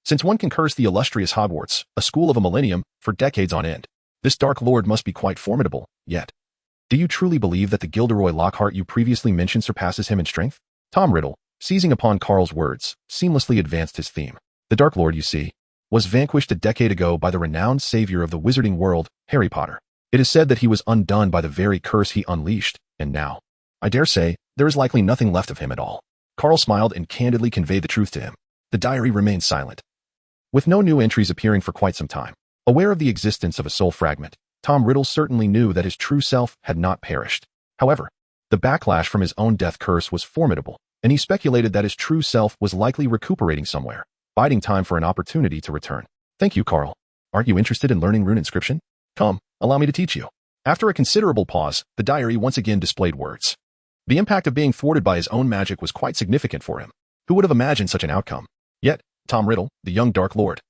Since one can curse the illustrious Hogwarts, a school of a millennium, for decades on end, this Dark Lord must be quite formidable, yet. Do you truly believe that the Gilderoy Lockhart you previously mentioned surpasses him in strength? Tom Riddle, seizing upon Carl's words, seamlessly advanced his theme. The Dark Lord, you see, was vanquished a decade ago by the renowned savior of the wizarding world, Harry Potter. It is said that he was undone by the very curse he unleashed, and now, I dare say, there is likely nothing left of him at all. Carl smiled and candidly conveyed the truth to him. The diary remained silent, with no new entries appearing for quite some time. Aware of the existence of a soul fragment, Tom Riddle certainly knew that his true self had not perished. However, the backlash from his own death curse was formidable, and he speculated that his true self was likely recuperating somewhere, biding time for an opportunity to return. Thank you, Carl. Aren't you interested in learning rune inscription? Come, allow me to teach you. After a considerable pause, the diary once again displayed words. The impact of being thwarted by his own magic was quite significant for him. Who would have imagined such an outcome? Yet, Tom Riddle, the young Dark Lord,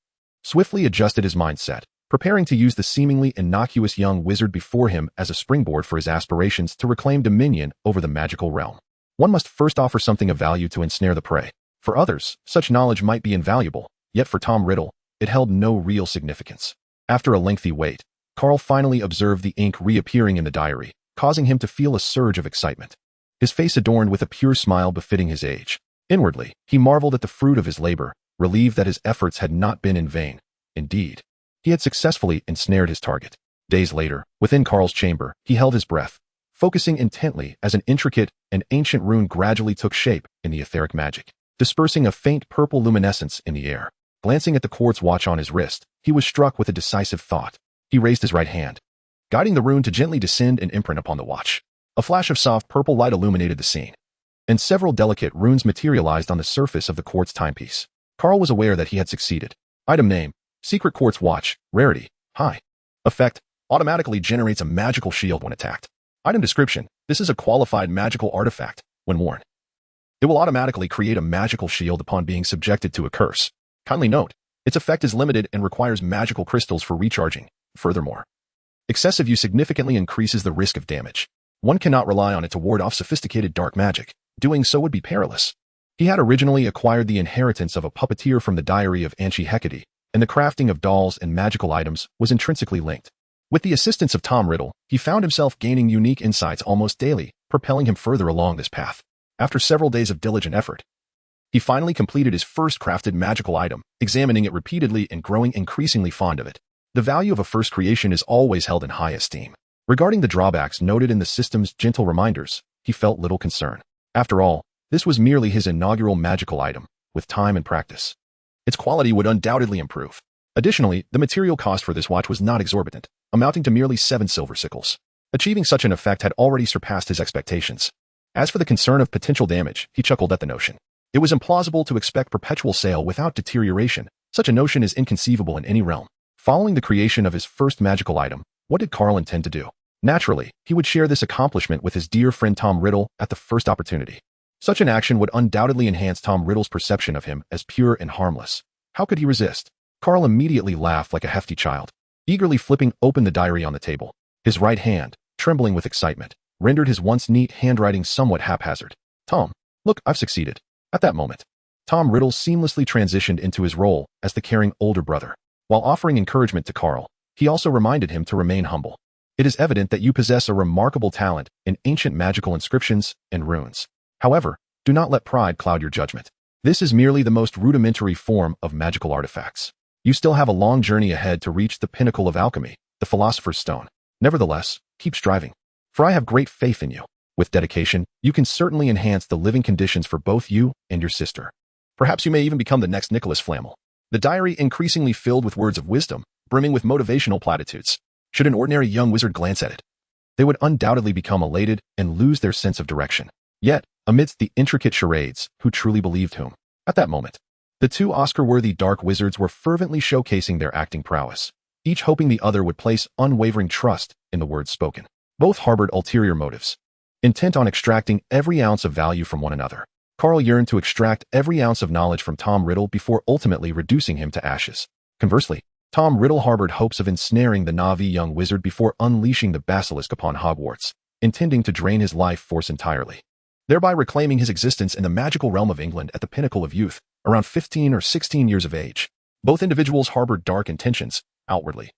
swiftly adjusted his mindset, preparing to use the seemingly innocuous young wizard before him as a springboard for his aspirations to reclaim dominion over the magical realm. One must first offer something of value to ensnare the prey. For others, such knowledge might be invaluable, yet for Tom Riddle, it held no real significance. After a lengthy wait, Carl finally observed the ink reappearing in the diary, causing him to feel a surge of excitement. His face adorned with a pure smile befitting his age. Inwardly, he marveled at the fruit of his labor, relieved that his efforts had not been in vain. Indeed, he had successfully ensnared his target. Days later, within Carl's chamber, he held his breath, focusing intently as an intricate and ancient rune gradually took shape in the etheric magic, dispersing a faint purple luminescence in the air. Glancing at the quartz watch on his wrist, he was struck with a decisive thought. He raised his right hand, guiding the rune to gently descend and imprint upon the watch. A flash of soft purple light illuminated the scene, and several delicate runes materialized on the surface of the quartz timepiece. Carl was aware that he had succeeded. Item name, Secret Quartz Watch, Rarity, High. Effect, automatically generates a magical shield when attacked. Item description, this is a qualified magical artifact. When worn, it will automatically create a magical shield upon being subjected to a curse. Kindly note, its effect is limited and requires magical crystals for recharging. Furthermore, excessive use significantly increases the risk of damage. One cannot rely on it to ward off sophisticated dark magic. Doing so would be perilous. He had originally acquired the inheritance of a puppeteer from the diary of Anchi Hecate, and the crafting of dolls and magical items was intrinsically linked. With the assistance of Tom Riddle, he found himself gaining unique insights almost daily, propelling him further along this path. After several days of diligent effort, he finally completed his first crafted magical item, examining it repeatedly and growing increasingly fond of it. The value of a first creation is always held in high esteem. Regarding the drawbacks noted in the system's gentle reminders, he felt little concern. After all, this was merely his inaugural magical item. With time and practice, its quality would undoubtedly improve. Additionally, the material cost for this watch was not exorbitant, amounting to merely 7 silver sickles. Achieving such an effect had already surpassed his expectations. As for the concern of potential damage, he chuckled at the notion. It was implausible to expect perpetual sale without deterioration. Such a notion is inconceivable in any realm. Following the creation of his first magical item, what did Carl intend to do? Naturally, he would share this accomplishment with his dear friend Tom Riddle at the first opportunity. Such an action would undoubtedly enhance Tom Riddle's perception of him as pure and harmless. How could he resist? Carl immediately laughed like a hefty child, eagerly flipping open the diary on the table. His right hand, trembling with excitement, rendered his once neat handwriting somewhat haphazard. Tom, look, I've succeeded. At that moment, Tom Riddle seamlessly transitioned into his role as the caring older brother. While offering encouragement to Carl, he also reminded him to remain humble. It is evident that you possess a remarkable talent in ancient magical inscriptions and runes. However, do not let pride cloud your judgment. This is merely the most rudimentary form of magical artifacts. You still have a long journey ahead to reach the pinnacle of alchemy, the Philosopher's Stone. Nevertheless, keep striving, for I have great faith in you. With dedication, you can certainly enhance the living conditions for both you and your sister. Perhaps you may even become the next Nicholas Flamel. The diary increasingly filled with words of wisdom, brimming with motivational platitudes. Should an ordinary young wizard glance at it, they would undoubtedly become elated and lose their sense of direction. Yet, amidst the intricate charades, who truly believed whom? At that moment, the two Oscar-worthy dark wizards were fervently showcasing their acting prowess, each hoping the other would place unwavering trust in the words spoken. Both harbored ulterior motives, intent on extracting every ounce of value from one another. Carl yearned to extract every ounce of knowledge from Tom Riddle before ultimately reducing him to ashes. Conversely, Tom Riddle harbored hopes of ensnaring the Na'vi young wizard before unleashing the basilisk upon Hogwarts, intending to drain his life force entirely, thereby reclaiming his existence in the magical realm of England at the pinnacle of youth, around 15 or 16 years of age. Both individuals harbored dark intentions. Outwardly,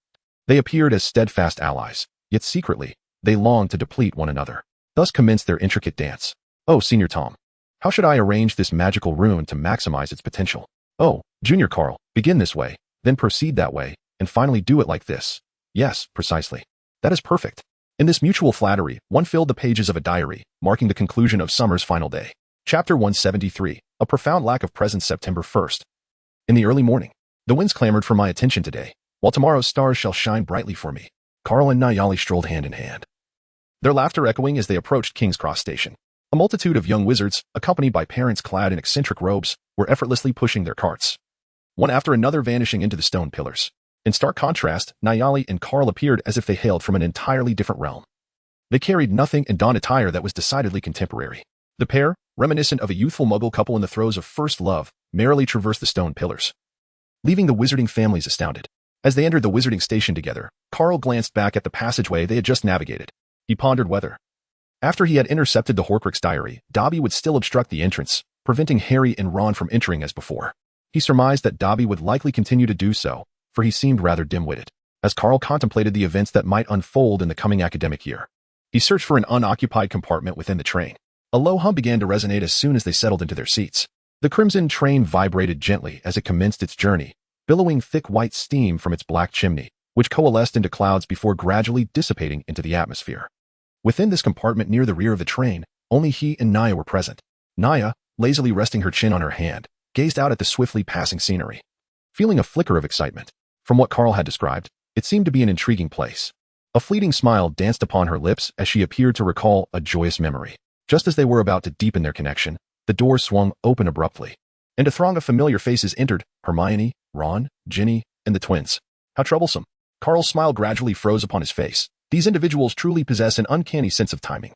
they appeared as steadfast allies, yet secretly, they longed to deplete one another. Thus commenced their intricate dance. Oh, Senior Tom, how should I arrange this magical rune to maximize its potential? Oh, Junior Carl, begin this way, then proceed that way, and finally do it like this. Yes, precisely. That is perfect. In this mutual flattery, one filled the pages of a diary, marking the conclusion of summer's final day. Chapter 173, A Profound Lack of Presence, September 1st. In the early morning, the winds clamored for my attention today, while tomorrow's stars shall shine brightly for me. Carl and Nayali strolled hand in hand, their laughter echoing as they approached King's Cross Station. A multitude of young wizards, accompanied by parents clad in eccentric robes, were effortlessly pushing their carts, one after another vanishing into the stone pillars. In stark contrast, Nayali and Carl appeared as if they hailed from an entirely different realm. They carried nothing and donned attire that was decidedly contemporary. The pair, reminiscent of a youthful Muggle couple in the throes of first love, merrily traversed the stone pillars, leaving the wizarding families astounded. As they entered the wizarding station together, Carl glanced back at the passageway they had just navigated. He pondered whether, after he had intercepted the Horcrux diary, Dobby would still obstruct the entrance, preventing Harry and Ron from entering as before. He surmised that Dobby would likely continue to do so, for he seemed rather dim-witted. As Carl contemplated the events that might unfold in the coming academic year, he searched for an unoccupied compartment within the train. A low hum began to resonate as soon as they settled into their seats. The crimson train vibrated gently as it commenced its journey, billowing thick white steam from its black chimney, which coalesced into clouds before gradually dissipating into the atmosphere. Within this compartment near the rear of the train, only he and Naya were present. Naya, lazily resting her chin on her hand, gazed out at the swiftly passing scenery, feeling a flicker of excitement. From what Carl had described, it seemed to be an intriguing place. A fleeting smile danced upon her lips as she appeared to recall a joyous memory. Just as they were about to deepen their connection, the door swung open abruptly, and a throng of familiar faces entered: Hermione, Ron, Ginny, and the twins. How troublesome. Carl's smile gradually froze upon his face. These individuals truly possess an uncanny sense of timing.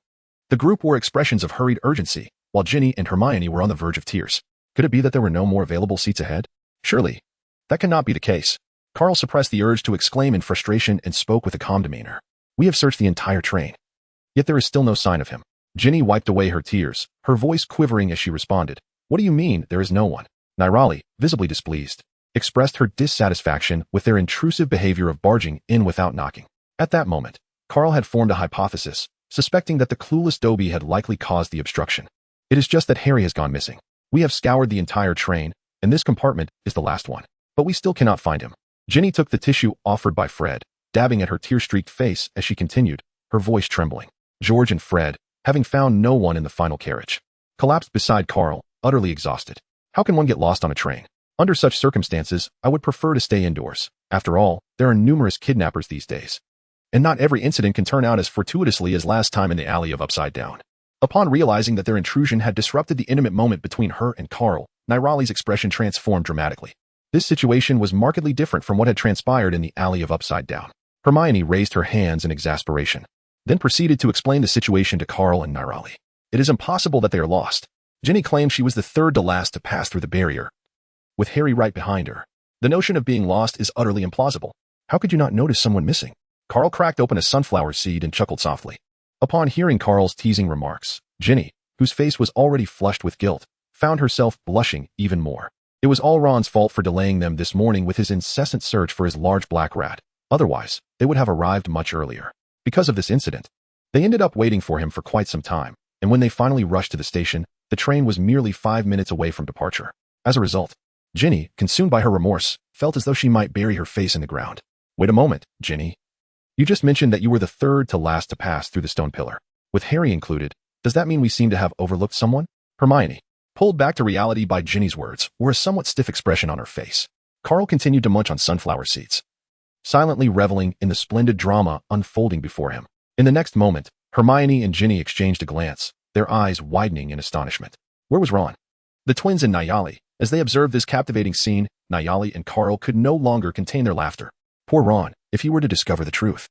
The group wore expressions of hurried urgency, while Ginny and Hermione were on the verge of tears. Could it be that there were no more available seats ahead? Surely, that cannot be the case. Carl suppressed the urge to exclaim in frustration and spoke with a calm demeanor. We have searched the entire train, yet there is still no sign of him. Ginny wiped away her tears, her voice quivering as she responded. What do you mean, there is no one? Nirali, visibly displeased, expressed her dissatisfaction with their intrusive behavior of barging in without knocking. At that moment, Carl had formed a hypothesis, suspecting that the clueless Dobby had likely caused the obstruction. It is just that Harry has gone missing. We have scoured the entire train, and this compartment is the last one. But we still cannot find him. Ginny took the tissue offered by Fred, dabbing at her tear-streaked face as she continued, her voice trembling. George and Fred, having found no one in the final carriage, collapsed beside Carl, utterly exhausted. How can one get lost on a train? Under such circumstances, I would prefer to stay indoors. After all, there are numerous kidnappers these days, and not every incident can turn out as fortuitously as last time in the alley of Upside Down. Upon realizing that their intrusion had disrupted the intimate moment between her and Carl, Nirali's expression transformed dramatically. This situation was markedly different from what had transpired in the alley of Upside Down. Hermione raised her hands in exasperation, then proceeded to explain the situation to Carl and Nirali. It is impossible that they are lost. Ginny claimed she was the third to last to pass through the barrier, with Harry right behind her. The notion of being lost is utterly implausible. How could you not notice someone missing? Carl cracked open a sunflower seed and chuckled softly. Upon hearing Carl's teasing remarks, Ginny, whose face was already flushed with guilt, found herself blushing even more. It was all Ron's fault for delaying them this morning with his incessant search for his large black rat. Otherwise, they would have arrived much earlier. Because of this incident, they ended up waiting for him for quite some time, and when they finally rushed to the station, the train was merely 5 minutes away from departure. As a result, Ginny, consumed by her remorse, felt as though she might bury her face in the ground. Wait a moment, Ginny. You just mentioned that you were the third to last to pass through the stone pillar. With Harry included, does that mean we seem to have overlooked someone? Hermione, pulled back to reality by Ginny's words, wore a somewhat stiff expression on her face. Carl continued to munch on sunflower seeds, silently reveling in the splendid drama unfolding before him. In the next moment, Hermione and Ginny exchanged a glance, their eyes widening in astonishment. Where was Ron? The twins and Nayali, as they observed this captivating scene, Nayali and Carl could no longer contain their laughter. Poor Ron, if he were to discover the truth.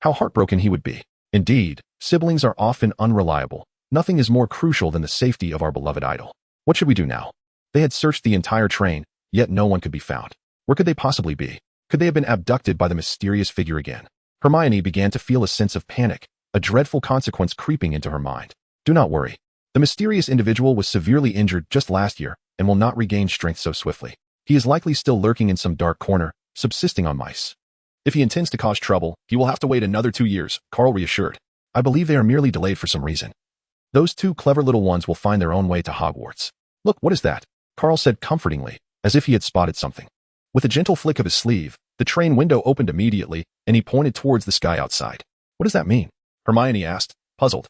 How heartbroken he would be. Indeed, siblings are often unreliable. Nothing is more crucial than the safety of our beloved idol. What should we do now? They had searched the entire train, yet no one could be found. Where could they possibly be? Could they have been abducted by the mysterious figure again? Hermione began to feel a sense of panic, a dreadful consequence creeping into her mind. Do not worry. The mysterious individual was severely injured just last year and will not regain strength so swiftly. He is likely still lurking in some dark corner, subsisting on mice. If he intends to cause trouble, he will have to wait another 2 years, Carl reassured. I believe they are merely delayed for some reason. Those two clever little ones will find their own way to Hogwarts. Look, what is that? Carl said comfortingly, as if he had spotted something. With a gentle flick of his sleeve, the train window opened immediately, and he pointed towards the sky outside. What does that mean? Hermione asked, puzzled.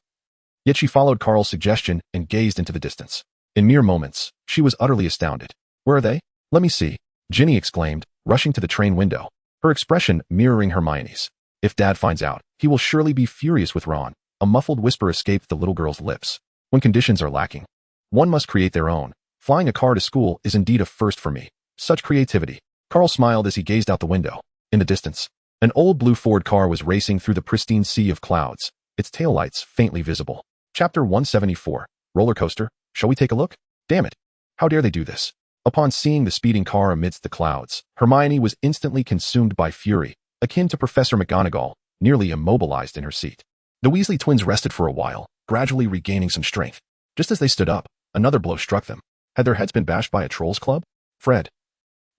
Yet she followed Carl's suggestion and gazed into the distance. In mere moments, she was utterly astounded. Where are they? Let me see, Ginny exclaimed, rushing to the train window, her expression mirroring Hermione's. If Dad finds out, he will surely be furious with Ron. A muffled whisper escaped the little girl's lips. When conditions are lacking, one must create their own. Flying a car to school is indeed a first for me. Such creativity. Carl smiled as he gazed out the window. In the distance, an old blue Ford car was racing through the pristine sea of clouds, its taillights faintly visible. Chapter 174. Roller coaster. Shall we take a look? Damn it. How dare they do this? Upon seeing the speeding car amidst the clouds, Hermione was instantly consumed by fury, akin to Professor McGonagall, nearly immobilized in her seat. The Weasley twins rested for a while, gradually regaining some strength. Just as they stood up, another blow struck them. Had their heads been bashed by a troll's club? Fred,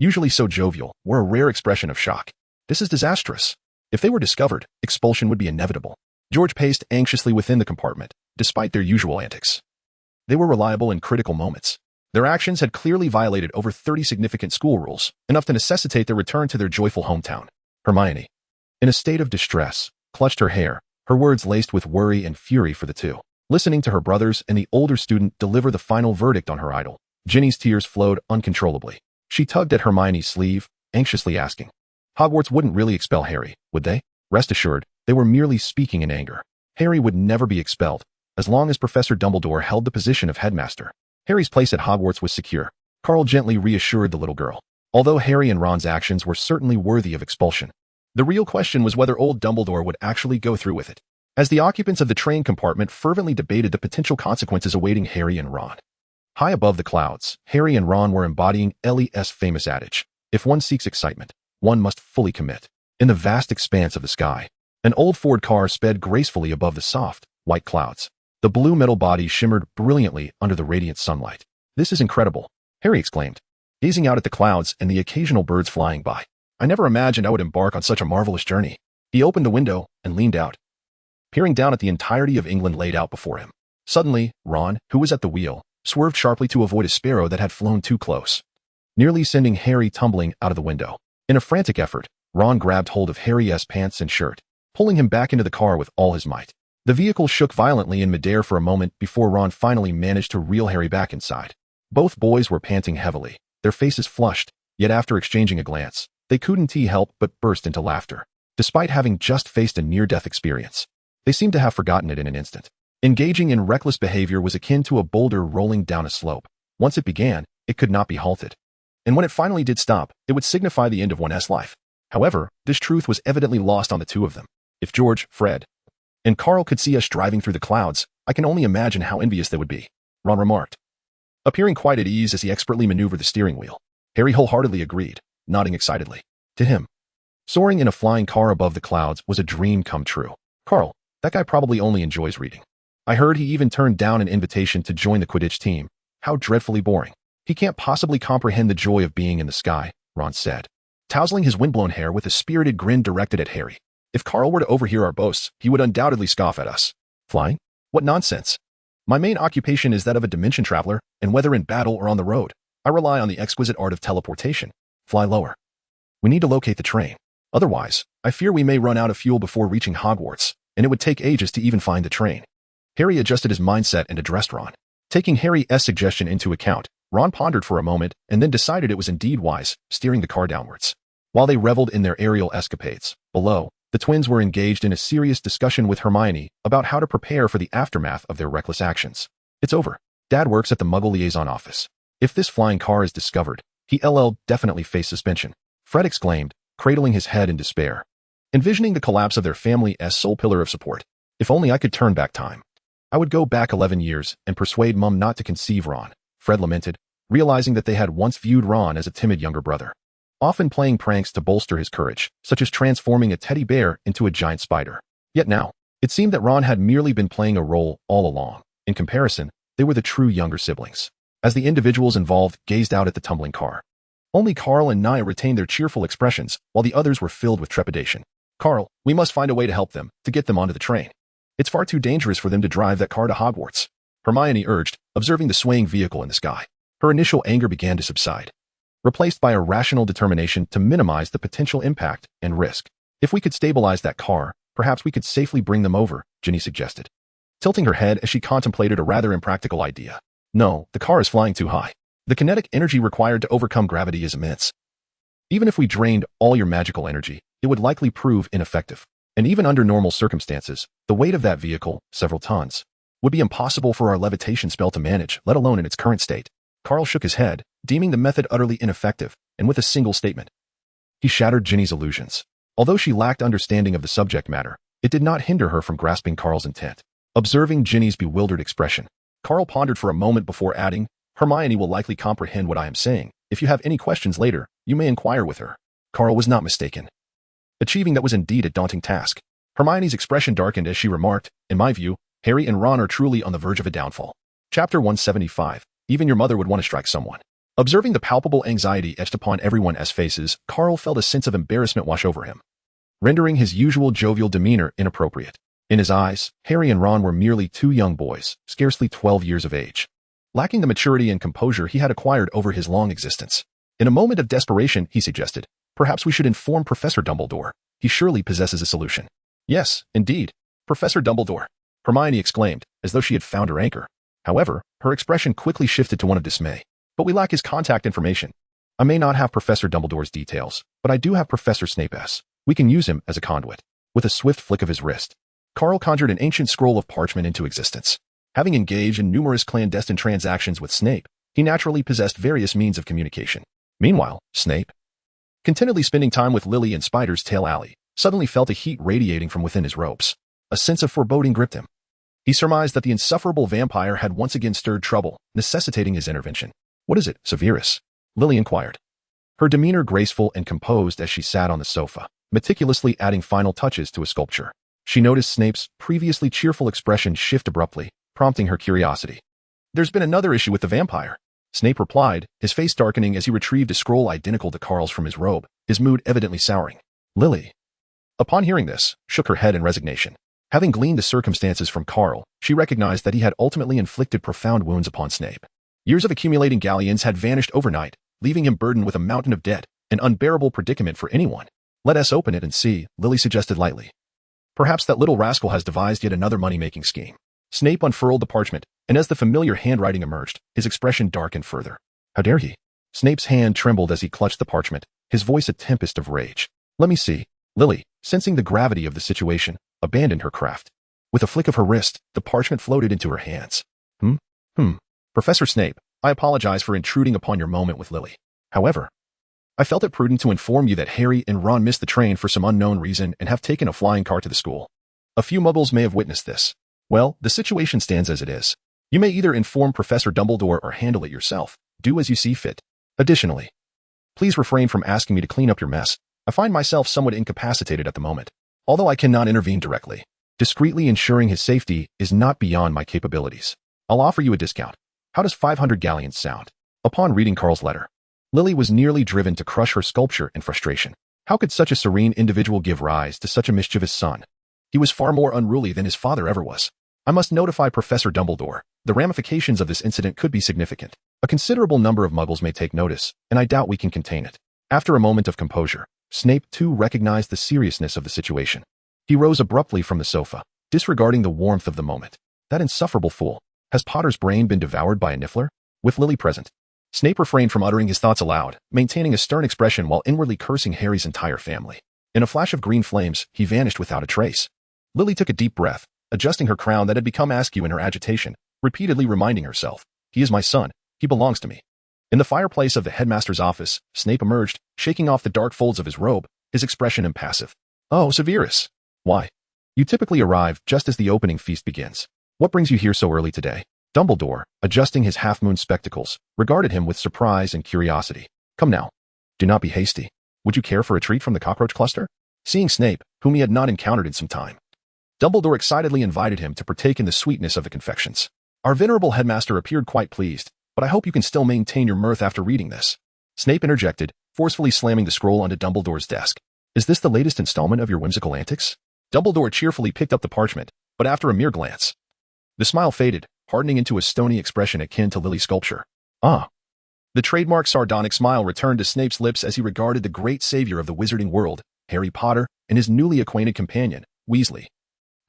usually so jovial, wore a rare expression of shock. This is disastrous. If they were discovered, expulsion would be inevitable. George paced anxiously within the compartment, despite their usual antics. They were reliable in critical moments. Their actions had clearly violated over 30 significant school rules, enough to necessitate their return to their joyful hometown. Hermione, in a state of distress, clutched her hair, her words laced with worry and fury for the two. Listening to her brothers and the older student deliver the final verdict on her idol, Ginny's tears flowed uncontrollably. She tugged at Hermione's sleeve, anxiously asking, Hogwarts wouldn't really expel Harry, would they? Rest assured, they were merely speaking in anger. Harry would never be expelled, as long as Professor Dumbledore held the position of headmaster. Harry's place at Hogwarts was secure. Carl gently reassured the little girl. Although Harry and Ron's actions were certainly worthy of expulsion, the real question was whether old Dumbledore would actually go through with it. As the occupants of the train compartment fervently debated the potential consequences awaiting Harry and Ron. High above the clouds, Harry and Ron were embodying Ellie's famous adage, if one seeks excitement, one must fully commit. In the vast expanse of the sky, an old Ford car sped gracefully above the soft, white clouds. The blue metal body shimmered brilliantly under the radiant sunlight. This is incredible, Harry exclaimed, gazing out at the clouds and the occasional birds flying by. I never imagined I would embark on such a marvelous journey. He opened the window and leaned out, peering down at the entirety of England laid out before him. Suddenly, Ron, who was at the wheel, swerved sharply to avoid a sparrow that had flown too close, nearly sending Harry tumbling out of the window. In a frantic effort, Ron grabbed hold of Harry's pants and shirt, pulling him back into the car with all his might. The vehicle shook violently in midair for a moment before Ron finally managed to reel Harry back inside. Both boys were panting heavily, their faces flushed, yet after exchanging a glance, they couldn't help but burst into laughter. Despite having just faced a near-death experience, they seemed to have forgotten it in an instant. Engaging in reckless behavior was akin to a boulder rolling down a slope. Once it began, it could not be halted. And when it finally did stop, it would signify the end of one's life. However, this truth was evidently lost on the two of them. If George, Fred, and Carl could see us driving through the clouds, I can only imagine how envious they would be, Ron remarked, appearing quite at ease as he expertly maneuvered the steering wheel. Harry wholeheartedly agreed, nodding excitedly. To him, Soaring in a flying car above the clouds was a dream come true. Carl, that guy probably only enjoys reading. I heard he even turned down an invitation to join the Quidditch team. How dreadfully boring. He can't possibly comprehend the joy of being in the sky, Ron said, tousling his windblown hair with a spirited grin directed at Harry. If Carl were to overhear our boasts, he would undoubtedly scoff at us. Flying? What nonsense. My main occupation is that of a dimension traveler, and whether in battle or on the road, I rely on the exquisite art of teleportation. Fly lower. We need to locate the train. Otherwise, I fear we may run out of fuel before reaching Hogwarts, and it would take ages to even find the train. Harry adjusted his mindset and addressed Ron. Taking Harry's suggestion into account, Ron pondered for a moment and then decided it was indeed wise, steering the car downwards. While they reveled in their aerial escapades, below, the twins were engaged in a serious discussion with Hermione about how to prepare for the aftermath of their reckless actions. It's over. Dad works at the Muggle liaison office. If this flying car is discovered, he'll definitely face suspension. Fred exclaimed, cradling his head in despair, envisioning the collapse of their family as sole pillar of support. If only I could turn back time. I would go back 11 years and persuade Mum not to conceive Ron, Fred lamented, realizing that they had once viewed Ron as a timid younger brother, often playing pranks to bolster his courage, such as transforming a teddy bear into a giant spider. Yet now, it seemed that Ron had merely been playing a role all along. In comparison, they were the true younger siblings. As the individuals involved gazed out at the tumbling car, only Carl and Nia retained their cheerful expressions, while the others were filled with trepidation. Carl, we must find a way to help them, to get them onto the train. It's far too dangerous for them to drive that car to Hogwarts, Hermione urged, observing the swaying vehicle in the sky. Her initial anger began to subside, replaced by a rational determination to minimize the potential impact and risk. If we could stabilize that car, perhaps we could safely bring them over, Ginny suggested, tilting her head as she contemplated a rather impractical idea. No, the car is flying too high. The kinetic energy required to overcome gravity is immense. Even if we drained all your magical energy, it would likely prove ineffective. And even under normal circumstances, the weight of that vehicle, several tons, would be impossible for our levitation spell to manage, let alone in its current state. Carl shook his head, deeming the method utterly ineffective, and with a single statement, he shattered Ginny's illusions. Although she lacked understanding of the subject matter, it did not hinder her from grasping Carl's intent. Observing Ginny's bewildered expression, Carl pondered for a moment before adding, Hermione will likely comprehend what I am saying. If you have any questions later, you may inquire with her. Carl was not mistaken. Achieving that was indeed a daunting task. Hermione's expression darkened as she remarked, in my view, Harry and Ron are truly on the verge of a downfall. Chapter 175. Even your mother would want to strike someone. Observing the palpable anxiety etched upon everyone's faces, Carl felt a sense of embarrassment wash over him, rendering his usual jovial demeanor inappropriate. In his eyes, Harry and Ron were merely two young boys, scarcely 12 years of age, lacking the maturity and composure he had acquired over his long existence. In a moment of desperation, he suggested, perhaps we should inform Professor Dumbledore. He surely possesses a solution. Yes, indeed. Professor Dumbledore, Hermione exclaimed, as though she had found her anchor. However, her expression quickly shifted to one of dismay. But we lack his contact information. I may not have Professor Dumbledore's details, but I do have Professor Snape's. We can use him as a conduit. With a swift flick of his wrist, Carl conjured an ancient scroll of parchment into existence. Having engaged in numerous clandestine transactions with Snape, he naturally possessed various means of communication. Meanwhile, Snape, contentedly spending time with Lily in Spider's Tail Alley, suddenly felt a heat radiating from within his robes. A sense of foreboding gripped him. He surmised that the insufferable vampire had once again stirred trouble, necessitating his intervention. What is it, Severus? Lily inquired, her demeanor graceful and composed as she sat on the sofa, meticulously adding final touches to a sculpture. She noticed Snape's previously cheerful expression shift abruptly, prompting her curiosity. There's been another issue with the vampire, Snape replied, his face darkening as he retrieved a scroll identical to Carl's from his robe, his mood evidently souring. Lily, upon hearing this, shook her head in resignation. Having gleaned the circumstances from Carl, she recognized that he had ultimately inflicted profound wounds upon Snape. Years of accumulating galleons had vanished overnight, leaving him burdened with a mountain of debt, an unbearable predicament for anyone. Let us open it and see, Lily suggested lightly. Perhaps that little rascal has devised yet another money-making scheme. Snape unfurled the parchment, and as the familiar handwriting emerged, his expression darkened further. How dare he? Snape's hand trembled as he clutched the parchment, his voice a tempest of rage. Let me see. Lily, sensing the gravity of the situation, abandoned her craft. With a flick of her wrist, the parchment floated into her hands. Professor Snape, I apologize for intruding upon your moment with Lily. However, I felt it prudent to inform you that Harry and Ron missed the train for some unknown reason and have taken a flying car to the school. A few muggles may have witnessed this. Well, the situation stands as it is. You may either inform Professor Dumbledore or handle it yourself. Do as you see fit. Additionally, please refrain from asking me to clean up your mess. I find myself somewhat incapacitated at the moment, although I cannot intervene directly. Discreetly ensuring his safety is not beyond my capabilities. I'll offer you a discount. How does 500 galleons sound? Upon reading Carl's letter, Lily was nearly driven to crush her sculpture in frustration. How could such a serene individual give rise to such a mischievous son? He was far more unruly than his father ever was. I must notify Professor Dumbledore. The ramifications of this incident could be significant. A considerable number of muggles may take notice, and I doubt we can contain it. After a moment of composure, Snape too recognized the seriousness of the situation. He rose abruptly from the sofa, disregarding the warmth of the moment. That insufferable fool. Has Potter's brain been devoured by a niffler? With Lily present, Snape refrained from uttering his thoughts aloud, maintaining a stern expression while inwardly cursing Harry's entire family. In a flash of green flames, he vanished without a trace. Lily took a deep breath, adjusting her crown that had become askew in her agitation, repeatedly reminding herself, "He is my son. He belongs to me." In the fireplace of the headmaster's office, Snape emerged, shaking off the dark folds of his robe, his expression impassive. "Oh, Severus. Why? You typically arrive just as the opening feast begins. What brings you here so early today?" Dumbledore, adjusting his half-moon spectacles, regarded him with surprise and curiosity. "Come now. Do not be hasty. Would you care for a treat from the cockroach cluster?" Seeing Snape, whom he had not encountered in some time, Dumbledore excitedly invited him to partake in the sweetness of the confections. Our venerable headmaster appeared quite pleased, but I hope you can still maintain your mirth after reading this. Snape interjected, forcefully slamming the scroll onto Dumbledore's desk. "Is this the latest installment of your whimsical antics?" Dumbledore cheerfully picked up the parchment, but after a mere glance, the smile faded, hardening into a stony expression akin to Lily's sculpture. "Ah." The trademark sardonic smile returned to Snape's lips as he regarded the great savior of the wizarding world, Harry Potter, and his newly acquainted companion, Weasley,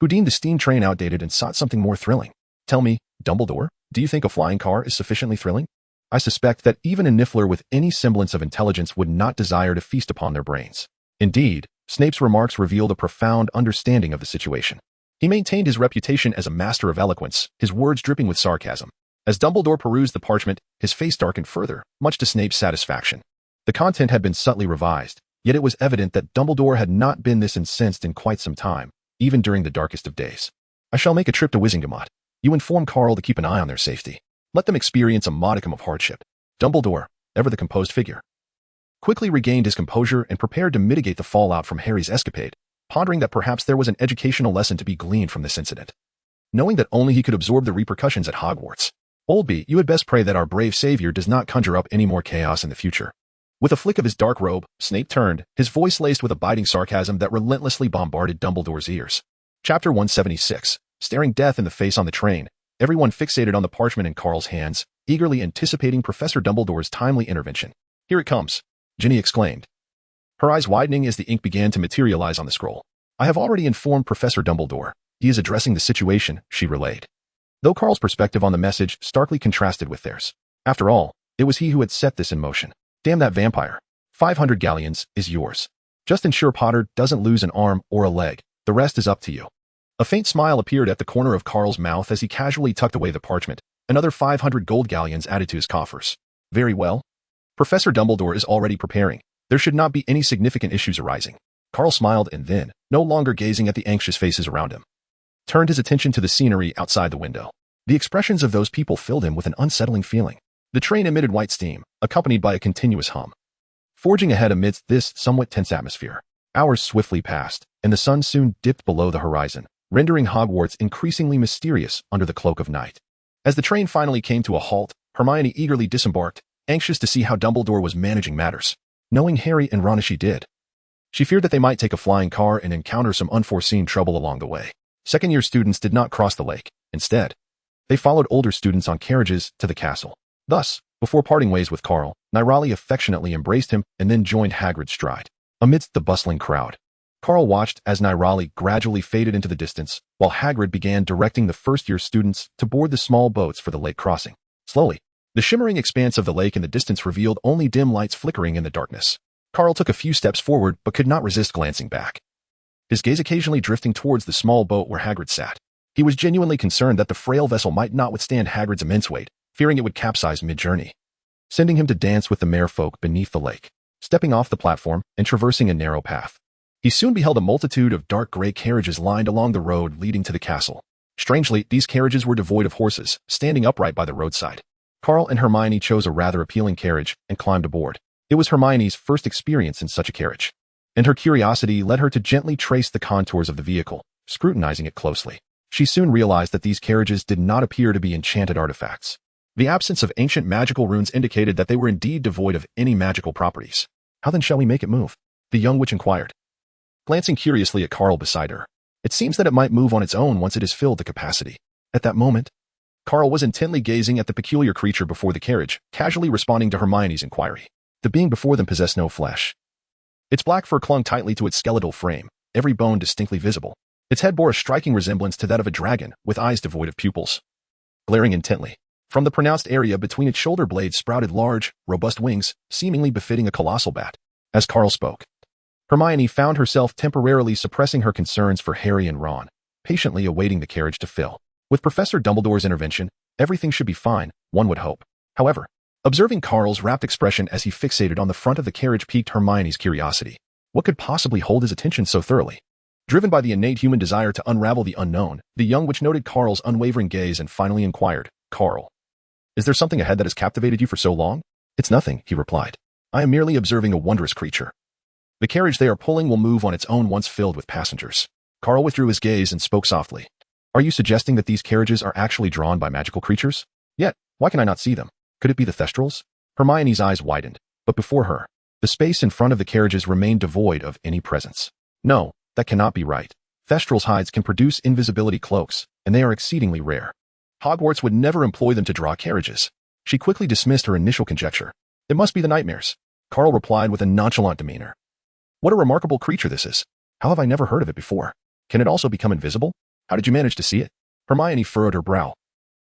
who deemed the steam train outdated and sought something more thrilling. "Tell me, Dumbledore, do you think a flying car is sufficiently thrilling?" I suspect that even a niffler with any semblance of intelligence would not desire to feast upon their brains. Indeed, Snape's remarks revealed a profound understanding of the situation. He maintained his reputation as a master of eloquence, his words dripping with sarcasm. As Dumbledore perused the parchment, his face darkened further, much to Snape's satisfaction. The content had been subtly revised, yet it was evident that Dumbledore had not been this incensed in quite some time, even during the darkest of days. "I shall make a trip to Wizengamot. You inform Carl to keep an eye on their safety. Let them experience a modicum of hardship." Dumbledore, ever the composed figure, quickly regained his composure and prepared to mitigate the fallout from Harry's escapade, pondering that perhaps there was an educational lesson to be gleaned from this incident. Knowing that only he could absorb the repercussions at Hogwarts, "Oldby, you had best pray that our brave savior does not conjure up any more chaos in the future." With a flick of his dark robe, Snape turned, his voice laced with a biting sarcasm that relentlessly bombarded Dumbledore's ears. Chapter 176. Staring death in the face on the train, everyone fixated on the parchment in Carl's hands, eagerly anticipating Professor Dumbledore's timely intervention. "Here it comes," Ginny exclaimed, her eyes widening as the ink began to materialize on the scroll. "I have already informed Professor Dumbledore. He is addressing the situation," she relayed. Though Carl's perspective on the message starkly contrasted with theirs. After all, it was he who had set this in motion. "Damn that vampire. 500 galleons is yours. Just ensure Potter doesn't lose an arm or a leg. The rest is up to you." A faint smile appeared at the corner of Carl's mouth as he casually tucked away the parchment. Another 500 gold galleons added to his coffers. "Very well. Professor Dumbledore is already preparing. There should not be any significant issues arising." Carl smiled and then, no longer gazing at the anxious faces around him, turned his attention to the scenery outside the window. The expressions of those people filled him with an unsettling feeling. The train emitted white steam, accompanied by a continuous hum, forging ahead amidst this somewhat tense atmosphere. Hours swiftly passed, and the sun soon dipped below the horizon, rendering Hogwarts increasingly mysterious under the cloak of night. As the train finally came to a halt, Hermione eagerly disembarked, anxious to see how Dumbledore was managing matters. Knowing Harry and Ron as she did, she feared that they might take a flying car and encounter some unforeseen trouble along the way. Second-year students did not cross the lake. Instead, they followed older students on carriages to the castle. Thus, before parting ways with Carl, Nirali affectionately embraced him and then joined Hagrid's stride. Amidst the bustling crowd, Carl watched as Nirali gradually faded into the distance, while Hagrid began directing the first-year students to board the small boats for the lake crossing. Slowly, the shimmering expanse of the lake in the distance revealed only dim lights flickering in the darkness. Carl took a few steps forward but could not resist glancing back, his gaze occasionally drifting towards the small boat where Hagrid sat. He was genuinely concerned that the frail vessel might not withstand Hagrid's immense weight, fearing it would capsize mid-journey, sending him to dance with the merfolk beneath the lake. Stepping off the platform and traversing a narrow path, he soon beheld a multitude of dark gray carriages lined along the road leading to the castle. Strangely, these carriages were devoid of horses, standing upright by the roadside. Carl and Hermione chose a rather appealing carriage and climbed aboard. It was Hermione's first experience in such a carriage. and her curiosity led her to gently trace the contours of the vehicle, scrutinizing it closely. She soon realized that these carriages did not appear to be enchanted artifacts. The absence of ancient magical runes indicated that they were indeed devoid of any magical properties. How then shall we make it move? The young witch inquired, glancing curiously at Carl beside her. It seems that it might move on its own once it is filled to capacity. At that moment, Carl was intently gazing at the peculiar creature before the carriage, casually responding to Hermione's inquiry. The being before them possessed no flesh. Its black fur clung tightly to its skeletal frame, every bone distinctly visible. Its head bore a striking resemblance to that of a dragon, with eyes devoid of pupils. Glaring intently, from the pronounced area between its shoulder blades sprouted large, robust wings, seemingly befitting a colossal bat. As Carl spoke, Hermione found herself temporarily suppressing her concerns for Harry and Ron, patiently awaiting the carriage to fill. With Professor Dumbledore's intervention, everything should be fine, one would hope. However, observing Carl's rapt expression as he fixated on the front of the carriage piqued Hermione's curiosity. What could possibly hold his attention so thoroughly? Driven by the innate human desire to unravel the unknown, the young witch noted Carl's unwavering gaze and finally inquired, "Carl, is there something ahead that has captivated you for so long?" "It's nothing," he replied. "I am merely observing a wondrous creature. The carriage they are pulling will move on its own once filled with passengers." Carl withdrew his gaze and spoke softly. "Are you suggesting that these carriages are actually drawn by magical creatures? Yet, why can I not see them? Could it be the Thestrals?" Hermione's eyes widened, but before her, the space in front of the carriages remained devoid of any presence. "No, that cannot be right. Thestrals' hides can produce invisibility cloaks, and they are exceedingly rare. Hogwarts would never employ them to draw carriages." She quickly dismissed her initial conjecture. "It must be the nightmares," Carl replied with a nonchalant demeanor. "What a remarkable creature this is. How have I never heard of it before? Can it also become invisible? How did you manage to see it?" Hermione furrowed her brow,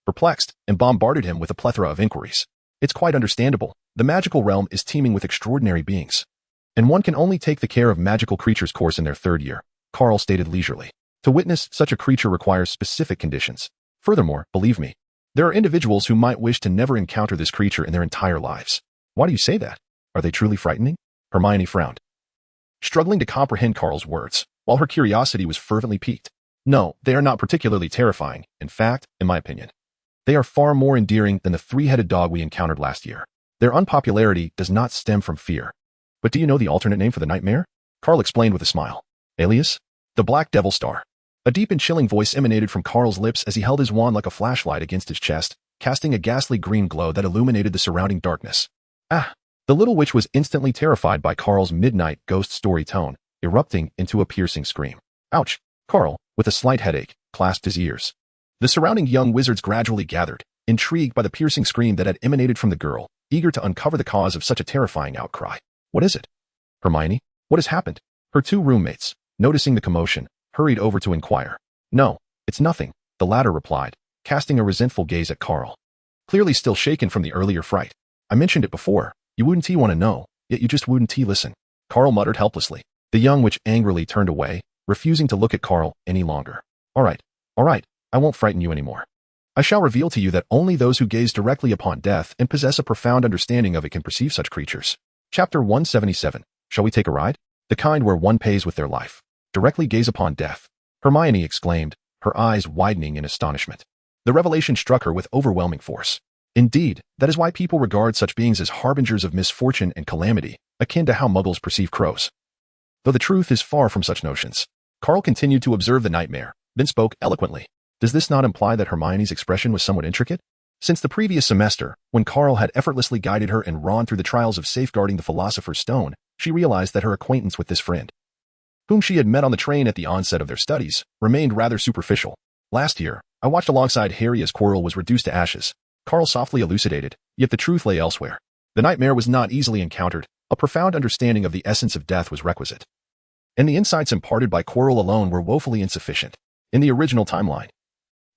perplexed, and bombarded him with a plethora of inquiries. "It's quite understandable. The magical realm is teeming with extraordinary beings, and one can only take the care of magical creatures course in their third year," Carl stated leisurely. "To witness such a creature requires specific conditions. Furthermore, believe me, there are individuals who might wish to never encounter this creature in their entire lives." "Why do you say that? Are they truly frightening?" Hermione frowned, struggling to comprehend Carl's words, while her curiosity was fervently piqued. "No, they are not particularly terrifying. In fact, in my opinion, they are far more endearing than the three-headed dog we encountered last year. Their unpopularity does not stem from fear." "But do you know the alternate name for the nightmare?" Carl explained with a smile. "Alias? The Black Devil Star." A deep and chilling voice emanated from Carl's lips as he held his wand like a flashlight against his chest, casting a ghastly green glow that illuminated the surrounding darkness. "Ah!" The little witch was instantly terrified by Carl's midnight ghost story tone, erupting into a piercing scream. "Ouch!" Carl, with a slight headache, clasped his ears. The surrounding young wizards gradually gathered, intrigued by the piercing scream that had emanated from the girl, eager to uncover the cause of such a terrifying outcry. "What is it? Hermione, what has happened?" Her two roommates, noticing the commotion, hurried over to inquire. "No, it's nothing," the latter replied, casting a resentful gaze at Carl, clearly still shaken from the earlier fright. "I mentioned it before. You wouldn't want to know, yet you just wouldn't listen." Carl muttered helplessly. The young witch angrily turned away, refusing to look at Carl any longer. All right, I won't frighten you anymore. I shall reveal to you that only those who gaze directly upon death and possess a profound understanding of it can perceive such creatures." Chapter 177. Shall we take a ride? The kind where one pays with their life. Directly gaze upon death, Hermione exclaimed, her eyes widening in astonishment. The revelation struck her with overwhelming force. Indeed, that is why people regard such beings as harbingers of misfortune and calamity, akin to how muggles perceive crows. Though the truth is far from such notions. Carl continued to observe the nightmare, then spoke eloquently. Does this not imply that Hermione's expression was somewhat intricate? Since the previous semester, when Carl had effortlessly guided her and Ron through the trials of safeguarding the Philosopher's Stone, she realized that her acquaintance with this friend, whom she had met on the train at the onset of their studies, remained rather superficial. "Last year, I watched alongside Harry as Quirrell was reduced to ashes," Carl softly elucidated, yet the truth lay elsewhere. The nightmare was not easily encountered. A profound understanding of the essence of death was requisite, and the insights imparted by Quirrell alone were woefully insufficient. In the original timeline,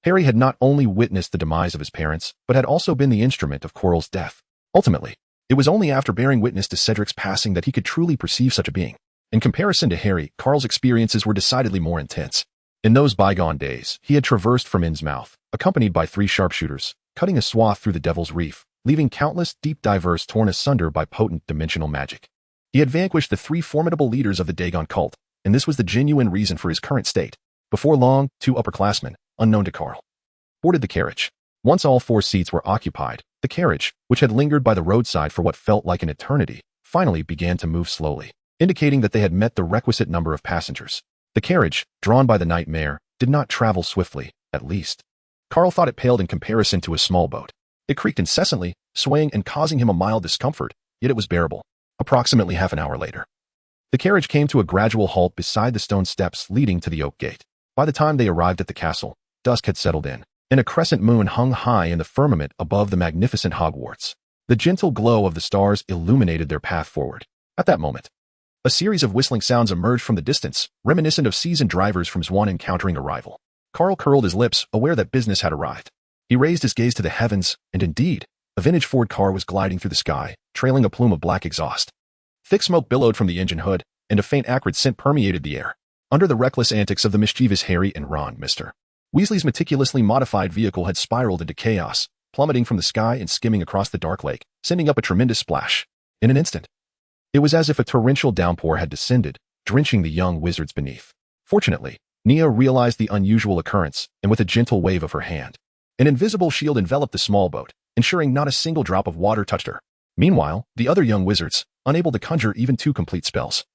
Harry had not only witnessed the demise of his parents, but had also been the instrument of Quirrell's death. Ultimately, it was only after bearing witness to Cedric's passing that he could truly perceive such a being. In comparison to Harry, Carl's experiences were decidedly more intense. In those bygone days, he had traversed from Insmouth, accompanied by 3 sharpshooters, cutting a swath through the Devil's Reef, leaving countless deep divers torn asunder by potent dimensional magic. He had vanquished the 3 formidable leaders of the Diagon cult, and this was the genuine reason for his current state. Before long, 2 upperclassmen, unknown to Carl, boarded the carriage. Once all 4 seats were occupied, the carriage, which had lingered by the roadside for what felt like an eternity, finally began to move slowly. indicating that they had met the requisite number of passengers. The carriage, drawn by the night mare, did not travel swiftly, at least. Carl thought it paled in comparison to a small boat. It creaked incessantly, swaying and causing him a mild discomfort, yet it was bearable. Approximately half an hour later, the carriage came to a gradual halt beside the stone steps leading to the oak gate. By the time they arrived at the castle, dusk had settled in, and a crescent moon hung high in the firmament above the magnificent Hogwarts. The gentle glow of the stars illuminated their path forward. At that moment, a series of whistling sounds emerged from the distance, reminiscent of seasoned drivers from Swan encountering a rival. Carl curled his lips, aware that business had arrived. He raised his gaze to the heavens, and indeed, a vintage Ford car was gliding through the sky, trailing a plume of black exhaust. Thick smoke billowed from the engine hood, and a faint acrid scent permeated the air. Under the reckless antics of the mischievous Harry and Ron, Mr. Weasley's meticulously modified vehicle had spiraled into chaos, plummeting from the sky and skimming across the dark lake, sending up a tremendous splash. In an instant, it was as if a torrential downpour had descended, drenching the young wizards beneath. Fortunately, Nia realized the unusual occurrence, and with a gentle wave of her hand, an invisible shield enveloped the small boat, ensuring not a single drop of water touched her. Meanwhile, the other young wizards, unable to conjure even 2 complete spells,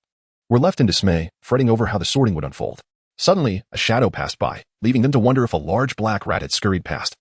were left in dismay, fretting over how the sorting would unfold. Suddenly, a shadow passed by, leaving them to wonder if a large black rat had scurried past,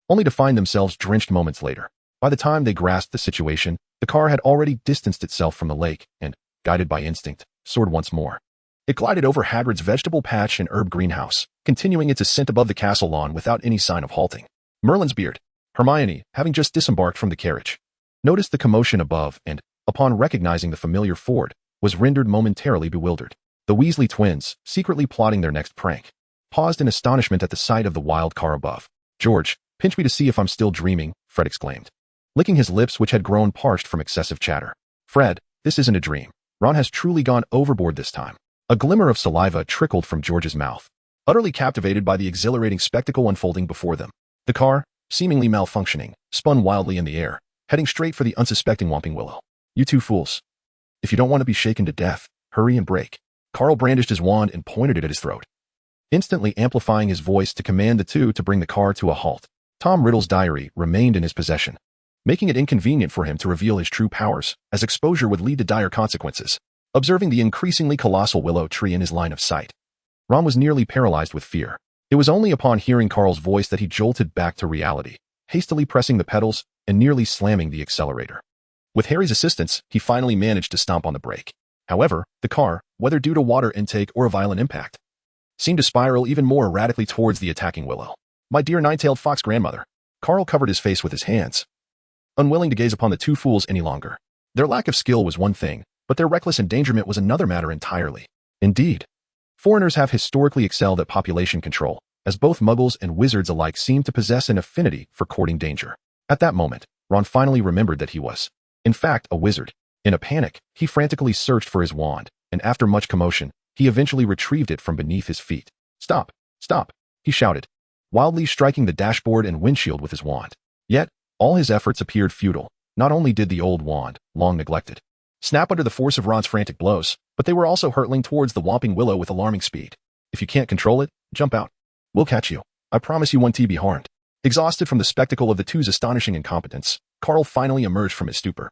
only to find themselves drenched moments later. By the time they grasped the situation, the car had already distanced itself from the lake and, guided by instinct, soared once more. It glided over Hagrid's vegetable patch and herb greenhouse, continuing its ascent above the castle lawn without any sign of halting. Merlin's beard, Hermione, having just disembarked from the carriage, noticed the commotion above and, upon recognizing the familiar Ford, was rendered momentarily bewildered. The Weasley twins, secretly plotting their next prank, paused in astonishment at the sight of the wild car above. "George, pinch me to see if I'm still dreaming," Fred exclaimed, licking his lips which had grown parched from excessive chatter. "Fred, this isn't a dream. Ron has truly gone overboard this time." A glimmer of saliva trickled from George's mouth, utterly captivated by the exhilarating spectacle unfolding before them. The car, seemingly malfunctioning, spun wildly in the air, heading straight for the unsuspecting Whomping Willow. "You two fools. If you don't want to be shaken to death, hurry and brake." Carl brandished his wand and pointed it at his throat, instantly amplifying his voice to command the two to bring the car to a halt. Tom Riddle's diary remained in his possession, making it inconvenient for him to reveal his true powers, as exposure would lead to dire consequences. Observing the increasingly colossal willow tree in his line of sight, Ron was nearly paralyzed with fear. It was only upon hearing Carl's voice that he jolted back to reality, hastily pressing the pedals and nearly slamming the accelerator. With Harry's assistance, he finally managed to stomp on the brake. However, the car, whether due to water intake or a violent impact, seemed to spiral even more erratically towards the attacking willow. "My dear nine-tailed fox grandmother." Carl covered his face with his hands, unwilling to gaze upon the two fools any longer. Their lack of skill was one thing, but their reckless endangerment was another matter entirely. Indeed, foreigners have historically excelled at population control, as both muggles and wizards alike seem to possess an affinity for courting danger. At that moment, Ron finally remembered that he was, in fact, a wizard. In a panic, he frantically searched for his wand, and after much commotion, he eventually retrieved it from beneath his feet. "Stop! Stop!" he shouted, wildly striking the dashboard and windshield with his wand. Yet, all his efforts appeared futile. Not only did the old wand, long neglected, snap under the force of Ron's frantic blows, but they were also hurtling towards the Whomping Willow with alarming speed. "If you can't control it, jump out. We'll catch you. I promise you won't be harmed." Exhausted from the spectacle of the two's astonishing incompetence, Carl finally emerged from his stupor,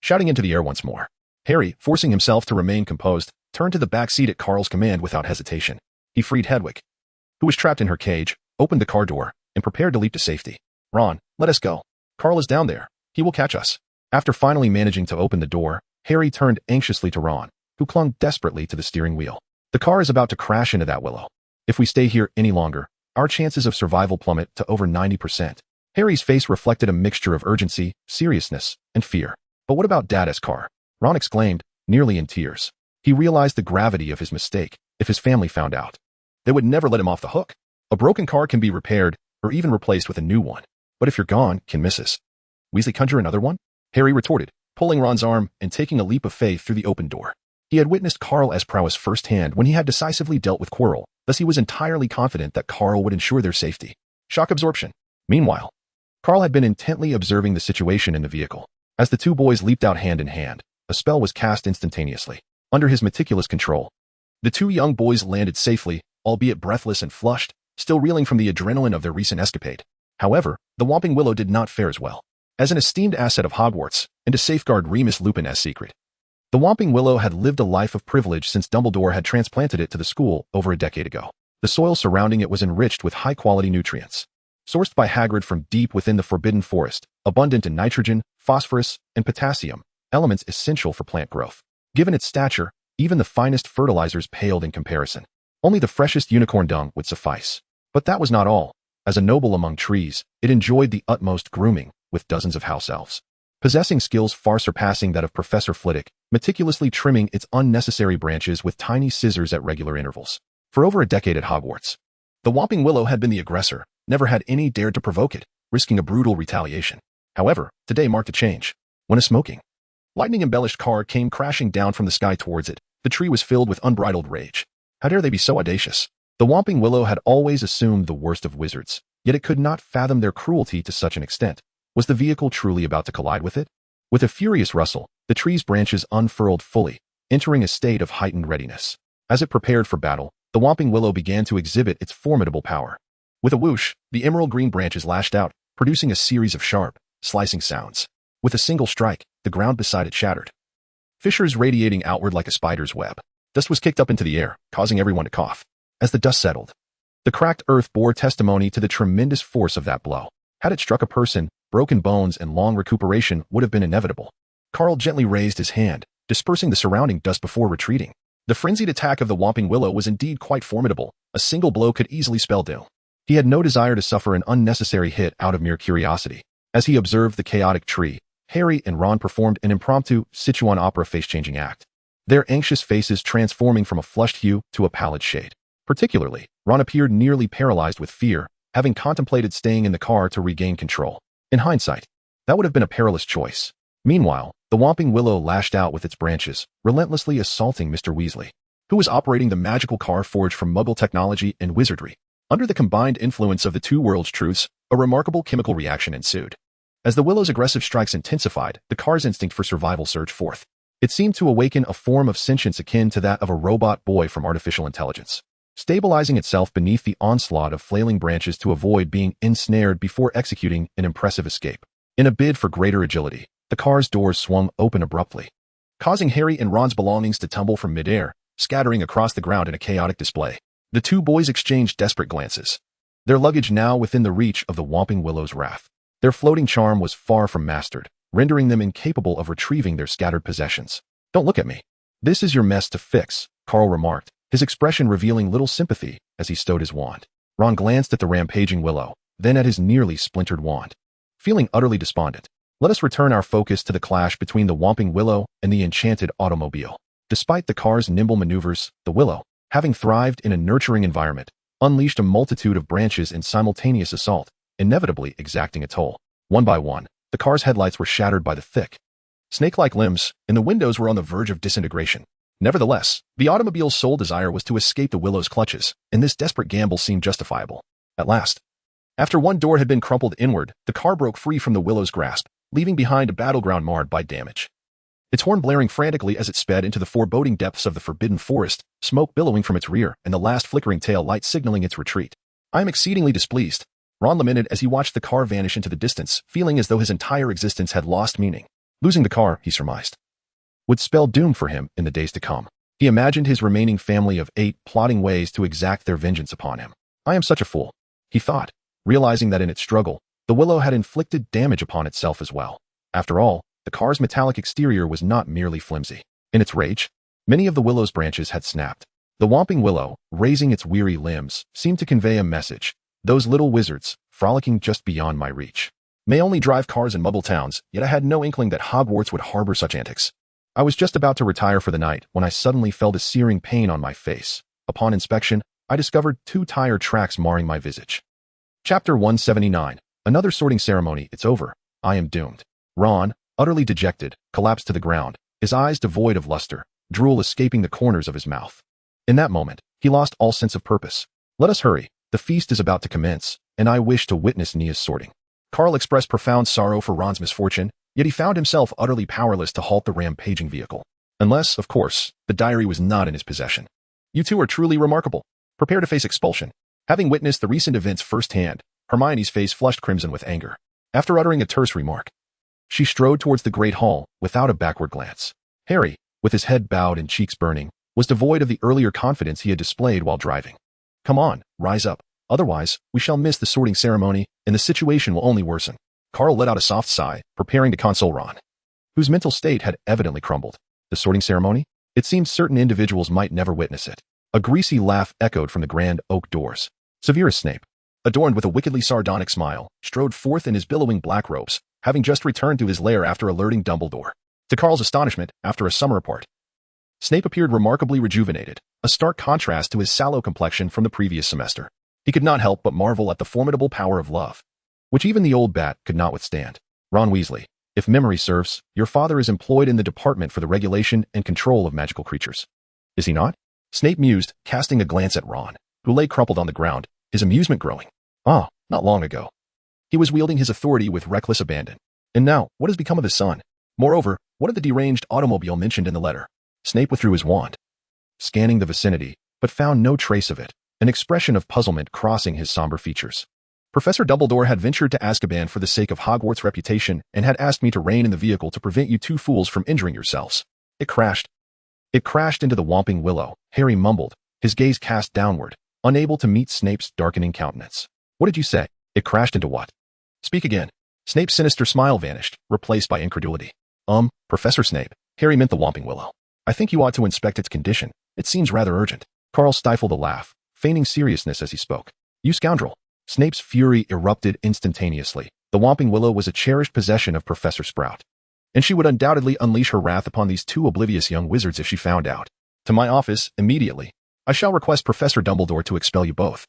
shouting into the air once more. Harry, forcing himself to remain composed, turned to the back seat at Carl's command without hesitation. He freed Hedwig, who was trapped in her cage, opened the car door, and prepared to leap to safety. "Ron, let us go. Carl is down there. He will catch us." After finally managing to open the door, Harry turned anxiously to Ron, who clung desperately to the steering wheel. "The car is about to crash into that willow. If we stay here any longer, our chances of survival plummet to over 90%. Harry's face reflected a mixture of urgency, seriousness, and fear. "But what about Dada's car?" Ron exclaimed, nearly in tears. He realized the gravity of his mistake. If his family found out, they would never let him off the hook. A broken car can be repaired, or even replaced with a new one. But if you're gone, can Mrs. Weasley conjure another one? Harry retorted, pulling Ron's arm and taking a leap of faith through the open door. He had witnessed Carl's prowess firsthand when he had decisively dealt with Quirrell, thus he was entirely confident that Carl would ensure their safety. Shock absorption. Meanwhile, Carl had been intently observing the situation in the vehicle. As the two boys leaped out hand in hand, a spell was cast instantaneously. Under his meticulous control, the two young boys landed safely, albeit breathless and flushed, still reeling from the adrenaline of their recent escapade. However, the Whomping Willow did not fare as well. As an esteemed asset of Hogwarts, and to safeguard Remus Lupin's secret, The Whomping Willow had lived a life of privilege since Dumbledore had transplanted it to the school over a decade ago. The soil surrounding it was enriched with high-quality nutrients, sourced by Hagrid from deep within the Forbidden Forest, abundant in nitrogen, phosphorus, and potassium, elements essential for plant growth. Given its stature, even the finest fertilizers paled in comparison. Only the freshest unicorn dung would suffice. But that was not all. As a noble among trees, it enjoyed the utmost grooming, with dozens of house elves, possessing skills far surpassing that of Professor Flitwick, meticulously trimming its unnecessary branches with tiny scissors at regular intervals. For over a decade at Hogwarts, the Whomping Willow had been the aggressor. Never had any dared to provoke it, risking a brutal retaliation. However, today marked a change. When a smoking, lightning-embellished car came crashing down from the sky towards it, the tree was filled with unbridled rage. How dare they be so audacious? The Whomping Willow had always assumed the worst of wizards, yet it could not fathom their cruelty to such an extent. Was the vehicle truly about to collide with it? With a furious rustle, the tree's branches unfurled fully, entering a state of heightened readiness. As it prepared for battle, the Whomping Willow began to exhibit its formidable power. With a whoosh, the emerald green branches lashed out, producing a series of sharp, slicing sounds. With a single strike, the ground beside it shattered, fissures radiating outward like a spider's web. Dust was kicked up into the air, causing everyone to cough. As the dust settled, the cracked earth bore testimony to the tremendous force of that blow. Had it struck a person, broken bones and long recuperation would have been inevitable. Carl gently raised his hand, dispersing the surrounding dust before retreating. The frenzied attack of the Whomping Willow was indeed quite formidable. A single blow could easily spell doom. He had no desire to suffer an unnecessary hit out of mere curiosity. As he observed the chaotic tree, Harry and Ron performed an impromptu Sichuan opera face-changing act, their anxious faces transforming from a flushed hue to a pallid shade. Particularly, Ron appeared nearly paralyzed with fear, having contemplated staying in the car to regain control. In hindsight, that would have been a perilous choice. Meanwhile, the Whomping Willow lashed out with its branches, relentlessly assaulting Mr. Weasley, who was operating the magical car forged from Muggle technology and wizardry. Under the combined influence of the two worlds' truths, a remarkable chemical reaction ensued. As the Willow's aggressive strikes intensified, the car's instinct for survival surged forth. It seemed to awaken a form of sentience akin to that of a robot boy from artificial intelligence, stabilizing itself beneath the onslaught of flailing branches to avoid being ensnared before executing an impressive escape. In a bid for greater agility, the car's doors swung open abruptly, causing Harry and Ron's belongings to tumble from midair, scattering across the ground in a chaotic display. The two boys exchanged desperate glances, their luggage now within the reach of the Whomping Willow's wrath. Their floating charm was far from mastered, rendering them incapable of retrieving their scattered possessions. "Don't look at me. This is your mess to fix," Carl remarked, his expression revealing little sympathy as he stowed his wand. Ron glanced at the rampaging Willow, then at his nearly splintered wand. Feeling utterly despondent, let us return our focus to the clash between the Whomping Willow and the enchanted automobile. Despite the car's nimble maneuvers, the Willow, having thrived in a nurturing environment, unleashed a multitude of branches in simultaneous assault, inevitably exacting a toll. One by one, the car's headlights were shattered by the thick, snake-like limbs, and the windows were on the verge of disintegration. Nevertheless, the automobile's sole desire was to escape the Willow's clutches, and this desperate gamble seemed justifiable. At last, after one door had been crumpled inward, the car broke free from the Willow's grasp, leaving behind a battleground marred by damage. Its horn blaring frantically as it sped into the foreboding depths of the Forbidden Forest, smoke billowing from its rear and the last flickering tail light signaling its retreat. "I am exceedingly displeased," Ron lamented as he watched the car vanish into the distance, feeling as though his entire existence had lost meaning. Losing the car, he surmised, would spell doom for him in the days to come. He imagined his remaining family of 8 plotting ways to exact their vengeance upon him. "I am such a fool," he thought, realizing that in its struggle, the Willow had inflicted damage upon itself as well. After all, the car's metallic exterior was not merely flimsy. In its rage, many of the Willow's branches had snapped. The Whomping Willow, raising its weary limbs, seemed to convey a message. Those little wizards, frolicking just beyond my reach, may only drive cars in Muggle towns, yet I had no inkling that Hogwarts would harbor such antics. I was just about to retire for the night when I suddenly felt a searing pain on my face. Upon inspection, I discovered 2 tire tracks marring my visage. Chapter 179. Another sorting ceremony. It's over. I am doomed. Ron, utterly dejected, collapsed to the ground, his eyes devoid of luster, drool escaping the corners of his mouth. In that moment, he lost all sense of purpose. "Let us hurry. The feast is about to commence, and I wish to witness Nia's sorting." Carl expressed profound sorrow for Ron's misfortune, yet he found himself utterly powerless to halt the rampaging vehicle. Unless, of course, the diary was not in his possession. "You two are truly remarkable. Prepare to face expulsion." Having witnessed the recent events firsthand, Hermione's face flushed crimson with anger. After uttering a terse remark, she strode towards the great hall without a backward glance. "Harry, with his head bowed and cheeks burning, was devoid of the earlier confidence he had displayed while driving. Come on, rise up. Otherwise, we shall miss the sorting ceremony, and the situation will only worsen. Carl let out a soft sigh, preparing to console Ron, whose mental state had evidently crumbled. The sorting ceremony? It seemed certain individuals might never witness it. A greasy laugh echoed from the grand oak doors. Severus Snape, adorned with a wickedly sardonic smile, strode forth in his billowing black robes, having just returned to his lair after alerting Dumbledore. To Carl's astonishment, after a summer apart, Snape appeared remarkably rejuvenated, a stark contrast to his sallow complexion from the previous semester. He could not help but marvel at the formidable power of love, which even the old bat could not withstand. Ron Weasley, if memory serves, your father is employed in the Department for the Regulation and Control of Magical Creatures. Is he not? Snape mused, casting a glance at Ron, who lay crumpled on the ground, his amusement growing. Ah, not long ago. He was wielding his authority with reckless abandon. And now, what has become of his son? Moreover, what of the deranged automobile mentioned in the letter? Snape withdrew his wand, scanning the vicinity, but found no trace of it, an expression of puzzlement crossing his somber features. Professor Dumbledore had ventured to Azkaban for the sake of Hogwarts' reputation and had asked me to rein in the vehicle to prevent you two fools from injuring yourselves. It crashed into the Whomping Willow, Harry mumbled, his gaze cast downward, unable to meet Snape's darkening countenance. What did you say? It crashed into what? Speak again. Snape's sinister smile vanished, replaced by incredulity. Professor Snape, Harry meant the Whomping Willow. I think you ought to inspect its condition. It seems rather urgent. Carl stifled a laugh, feigning seriousness as he spoke. You scoundrel. Snape's fury erupted instantaneously. The Whomping Willow was a cherished possession of Professor Sprout, and she would undoubtedly unleash her wrath upon these two oblivious young wizards if she found out. To my office, immediately. I shall request Professor Dumbledore to expel you both.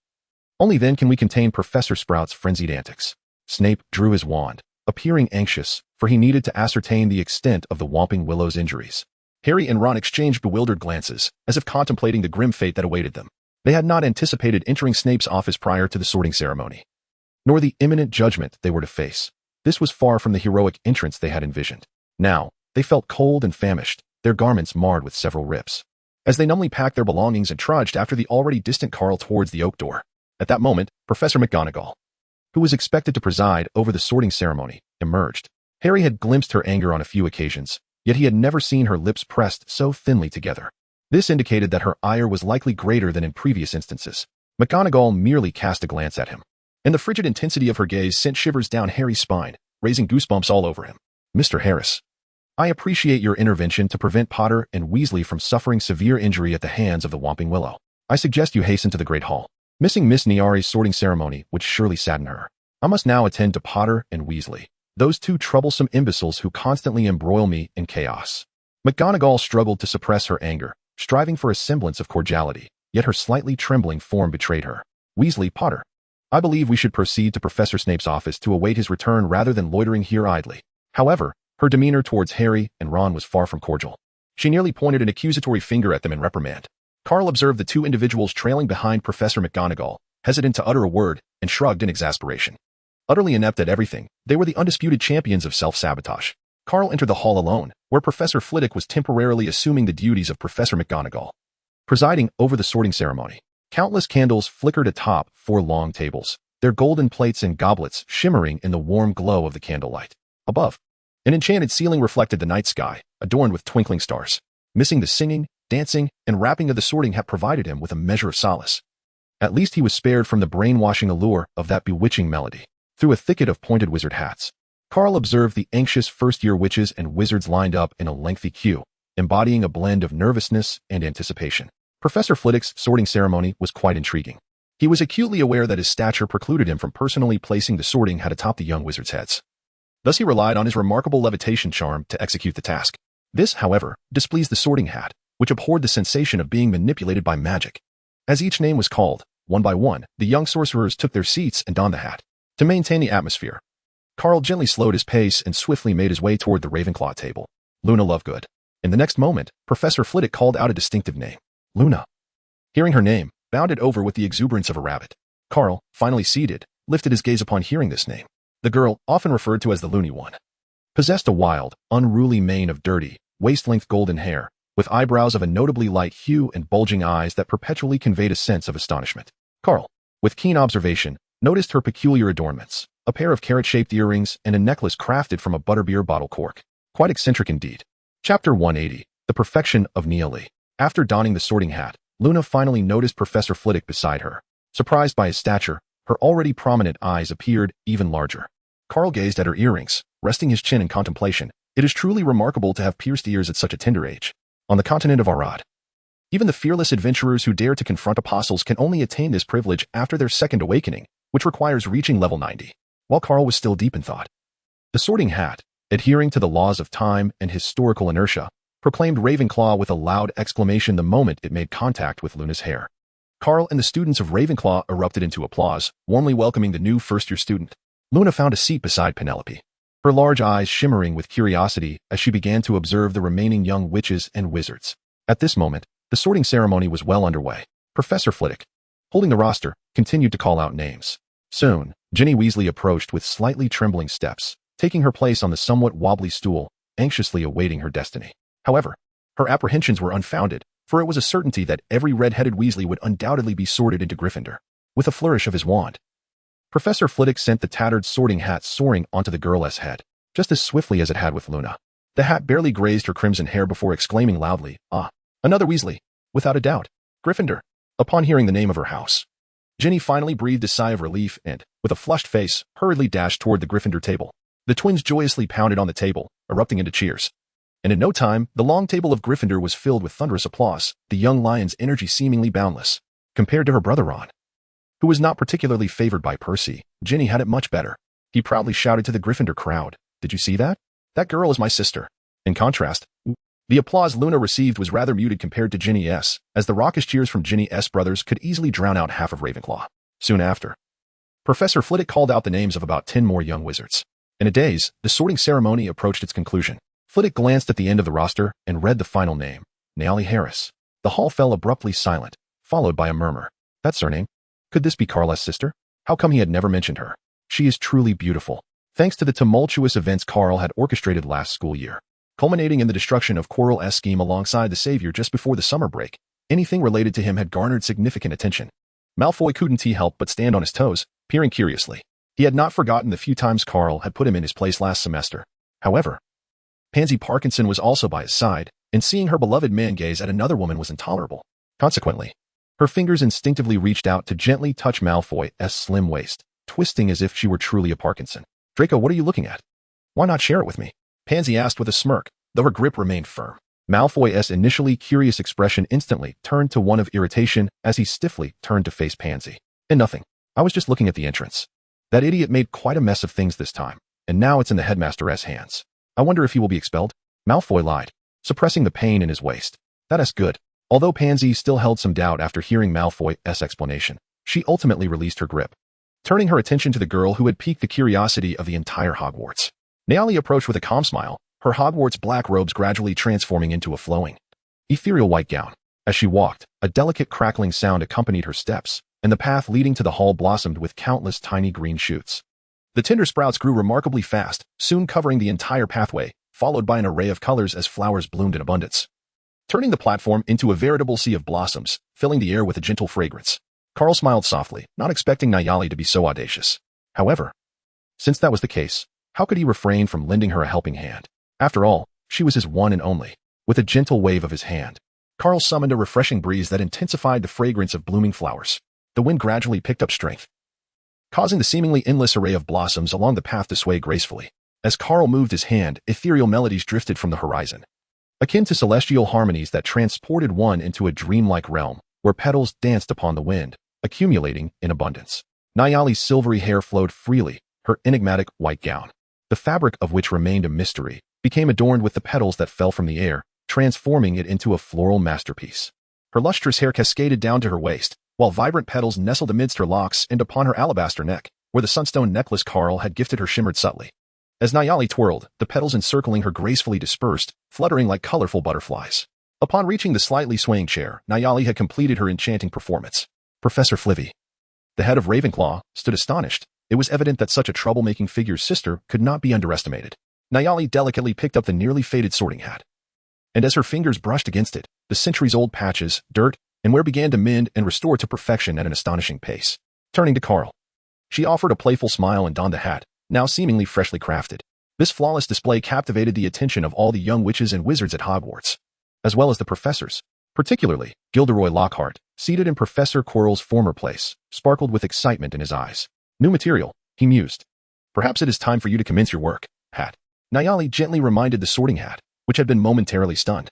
Only then can we contain Professor Sprout's frenzied antics. Snape drew his wand, appearing anxious, for he needed to ascertain the extent of the Whomping Willow's injuries. Harry and Ron exchanged bewildered glances, as if contemplating the grim fate that awaited them. They had not anticipated entering Snape's office prior to the sorting ceremony, nor the imminent judgment they were to face. This was far from the heroic entrance they had envisioned. Now, they felt cold and famished, their garments marred with several rips, as they numbly packed their belongings and trudged after the already distant Carl towards the oak door. At that moment, Professor McGonagall, who was expected to preside over the sorting ceremony, emerged. Harry had glimpsed her anger on a few occasions, yet he had never seen her lips pressed so thinly together. This indicated that her ire was likely greater than in previous instances. McGonagall merely cast a glance at him, and the frigid intensity of her gaze sent shivers down Harry's spine, raising goosebumps all over him. Mr. Harris, I appreciate your intervention to prevent Potter and Weasley from suffering severe injury at the hands of the Whomping Willow. I suggest you hasten to the Great Hall. Missing Miss Niari's sorting ceremony would surely sadden her. I must now attend to Potter and Weasley, those two troublesome imbeciles who constantly embroil me in chaos. McGonagall struggled to suppress her anger, striving for a semblance of cordiality, yet her slightly trembling form betrayed her. Weasley, Potter, I believe we should proceed to Professor Snape's office to await his return rather than loitering here idly. However, her demeanor towards Harry and Ron was far from cordial. She nearly pointed an accusatory finger at them in reprimand. Carl observed the two individuals trailing behind Professor McGonagall, hesitant to utter a word, and shrugged in exasperation. Utterly inept at everything, they were the undisputed champions of self-sabotage. Carl entered the hall alone, where Professor Flitwick was temporarily assuming the duties of Professor McGonagall, presiding over the sorting ceremony. Countless candles flickered atop 4 long tables, their golden plates and goblets shimmering in the warm glow of the candlelight. Above, an enchanted ceiling reflected the night sky, adorned with twinkling stars. Missing the singing, dancing, and rapping of the sorting hat provided him with a measure of solace. At least he was spared from the brainwashing allure of that bewitching melody. Through a thicket of pointed wizard hats, Carl observed the anxious first-year witches and wizards lined up in a lengthy queue, embodying a blend of nervousness and anticipation. Professor Flitwick's sorting ceremony was quite intriguing. He was acutely aware that his stature precluded him from personally placing the sorting hat atop the young wizards' heads. Thus he relied on his remarkable levitation charm to execute the task. This, however, displeased the sorting hat, which abhorred the sensation of being manipulated by magic. As each name was called, one by one, the young sorcerers took their seats and donned the hat. To maintain the atmosphere, Carl gently slowed his pace and swiftly made his way toward the Ravenclaw table. Luna Lovegood. In the next moment, Professor Flitwick called out a distinctive name. Luna. Hearing her name, bounded over with the exuberance of a rabbit. Carl, finally seated, lifted his gaze upon hearing this name. The girl, often referred to as the Loony One, possessed a wild, unruly mane of dirty, waist-length golden hair, with eyebrows of a notably light hue and bulging eyes that perpetually conveyed a sense of astonishment. Carl, with keen observation, noticed her peculiar adornments, a pair of carrot-shaped earrings and a necklace crafted from a butterbeer bottle cork. Quite eccentric indeed. Chapter 180. The perfection of Nealy. After donning the sorting hat, Luna finally noticed Professor Flitwick beside her. Surprised by his stature, her already prominent eyes appeared even larger. Carl gazed at her earrings, resting his chin in contemplation. It is truly remarkable to have pierced ears at such a tender age. On the continent of Arad, even the fearless adventurers who dare to confront apostles can only attain this privilege after their second awakening, which requires reaching level 90. While Carl was still deep in thought, the sorting hat, adhering to the laws of time and historical inertia, proclaimed Ravenclaw with a loud exclamation the moment it made contact with Luna's hair. Carl and the students of Ravenclaw erupted into applause, warmly welcoming the new first-year student. Luna found a seat beside Penelope, her large eyes shimmering with curiosity as she began to observe the remaining young witches and wizards. At this moment, the sorting ceremony was well underway. Professor Flitwick, holding the roster, continued to call out names. Soon, Ginny Weasley approached with slightly trembling steps, taking her place on the somewhat wobbly stool, anxiously awaiting her destiny. However, her apprehensions were unfounded, for it was a certainty that every red-headed Weasley would undoubtedly be sorted into Gryffindor. With a flourish of his wand, Professor Flitwick sent the tattered sorting hat soaring onto the girl's head, just as swiftly as it had with Luna. The hat barely grazed her crimson hair before exclaiming loudly, "Ah, another Weasley, without a doubt. Gryffindor." Upon hearing the name of her house, Ginny finally breathed a sigh of relief and, with a flushed face, hurriedly dashed toward the Gryffindor table. The twins joyously pounded on the table, erupting into cheers. And in no time, the long table of Gryffindor was filled with thunderous applause, the young lion's energy seemingly boundless. Compared to her brother Ron, who was not particularly favored by Percy, Ginny had it much better. He proudly shouted to the Gryffindor crowd, "Did you see that? That girl is my sister." In contrast, the applause Luna received was rather muted compared to Ginny S., as the raucous cheers from Ginny S. brothers could easily drown out half of Ravenclaw. Soon after, Professor Flitwick called out the names of about 10 more young wizards. In a daze, the sorting ceremony approached its conclusion. Flitwick glanced at the end of the roster and read the final name, Nealy Harris. The hall fell abruptly silent, followed by a murmur. That surname? Could this be Carla's sister? How come he had never mentioned her? She is truly beautiful. Thanks to the tumultuous events Carl had orchestrated last school year, culminating in the destruction of Quirrell's scheme alongside the Savior just before the summer break, anything related to him had garnered significant attention. Malfoy couldn't help but stand on his toes, peering curiously. He had not forgotten the few times Carl had put him in his place last semester. However, Pansy Parkinson was also by his side, and seeing her beloved man gaze at another woman was intolerable. Consequently, her fingers instinctively reached out to gently touch Malfoy's slim waist, twisting as if she were truly a Parkinson. "Draco, what are you looking at? Why not share it with me?" Pansy asked with a smirk, though her grip remained firm. Malfoy's initially curious expression instantly turned to one of irritation as he stiffly turned to face Pansy. "And nothing. I was just looking at the entrance. That idiot made quite a mess of things this time, and now it's in the headmaster's hands. I wonder if he will be expelled?" Malfoy lied, suppressing the pain in his waist. "That is good." Although Pansy still held some doubt after hearing Malfoy's explanation, she ultimately released her grip, turning her attention to the girl who had piqued the curiosity of the entire Hogwarts. Nealy approached with a calm smile, her Hogwarts black robes gradually transforming into a flowing, ethereal white gown. As she walked, a delicate crackling sound accompanied her steps, and the path leading to the hall blossomed with countless tiny green shoots. The tender sprouts grew remarkably fast, soon covering the entire pathway, followed by an array of colors as flowers bloomed in abundance, turning the platform into a veritable sea of blossoms, filling the air with a gentle fragrance. Carl smiled softly, not expecting Nealy to be so audacious. However, since that was the case, how could he refrain from lending her a helping hand? After all, she was his one and only. With a gentle wave of his hand, Carl summoned a refreshing breeze that intensified the fragrance of blooming flowers. The wind gradually picked up strength, causing the seemingly endless array of blossoms along the path to sway gracefully. As Carl moved his hand, ethereal melodies drifted from the horizon, akin to celestial harmonies that transported one into a dreamlike realm, where petals danced upon the wind, accumulating in abundance. Nealy's silvery hair flowed freely, her enigmatic white gown, the fabric of which remained a mystery, became adorned with the petals that fell from the air, transforming it into a floral masterpiece. Her lustrous hair cascaded down to her waist, while vibrant petals nestled amidst her locks and upon her alabaster neck, where the sunstone necklace Carl had gifted her shimmered subtly. As Nealy twirled, the petals encircling her gracefully dispersed, fluttering like colorful butterflies. Upon reaching the slightly swaying chair, Nealy had completed her enchanting performance. Professor Flitwick, the head of Ravenclaw, stood astonished. It was evident that such a troublemaking figure's sister could not be underestimated. Nealy delicately picked up the nearly faded sorting hat, and as her fingers brushed against it, the centuries-old patches, dirt, and wear began to mend and restore to perfection at an astonishing pace. Turning to Carl, she offered a playful smile and donned the hat, now seemingly freshly crafted. This flawless display captivated the attention of all the young witches and wizards at Hogwarts. as well as the professors. Particularly, Gilderoy Lockhart, seated in Professor Quirrell's former place, sparkled with excitement in his eyes. New material, he mused. Perhaps it is time for you to commence your work, Hat. Nayali gently reminded the Sorting Hat, which had been momentarily stunned,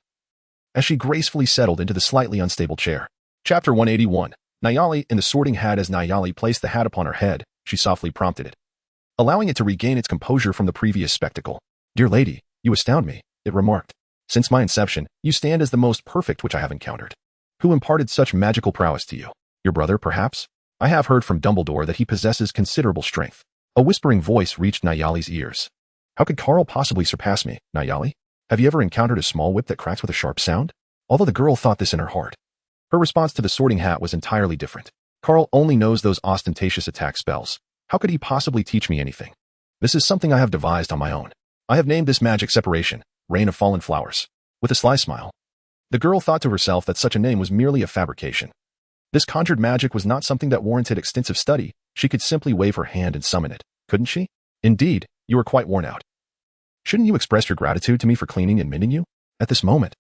as she gracefully settled into the slightly unstable chair. Chapter 181. Nayali in the Sorting Hat. As Nayali placed the hat upon her head, she softly prompted it, allowing it to regain its composure from the previous spectacle. Dear lady, you astound me, it remarked. Since my inception, you stand as the most perfect which I have encountered. Who imparted such magical prowess to you? Your brother, perhaps? I have heard from Dumbledore that he possesses considerable strength. A whispering voice reached Nayali's ears. How could Carl possibly surpass me, Nayali? Have you ever encountered a small whip that cracks with a sharp sound? Although the girl thought this in her heart, her response to the Sorting Hat was entirely different. Carl only knows those ostentatious attack spells. How could he possibly teach me anything? This is something I have devised on my own. I have named this magic separation, Rain of Fallen Flowers. With a sly smile, the girl thought to herself that such a name was merely a fabrication. This conjured magic was not something that warranted extensive study. She could simply wave her hand and summon it, couldn't she? Indeed, you are quite worn out. Shouldn't you express your gratitude to me for cleaning and mending you? At this moment,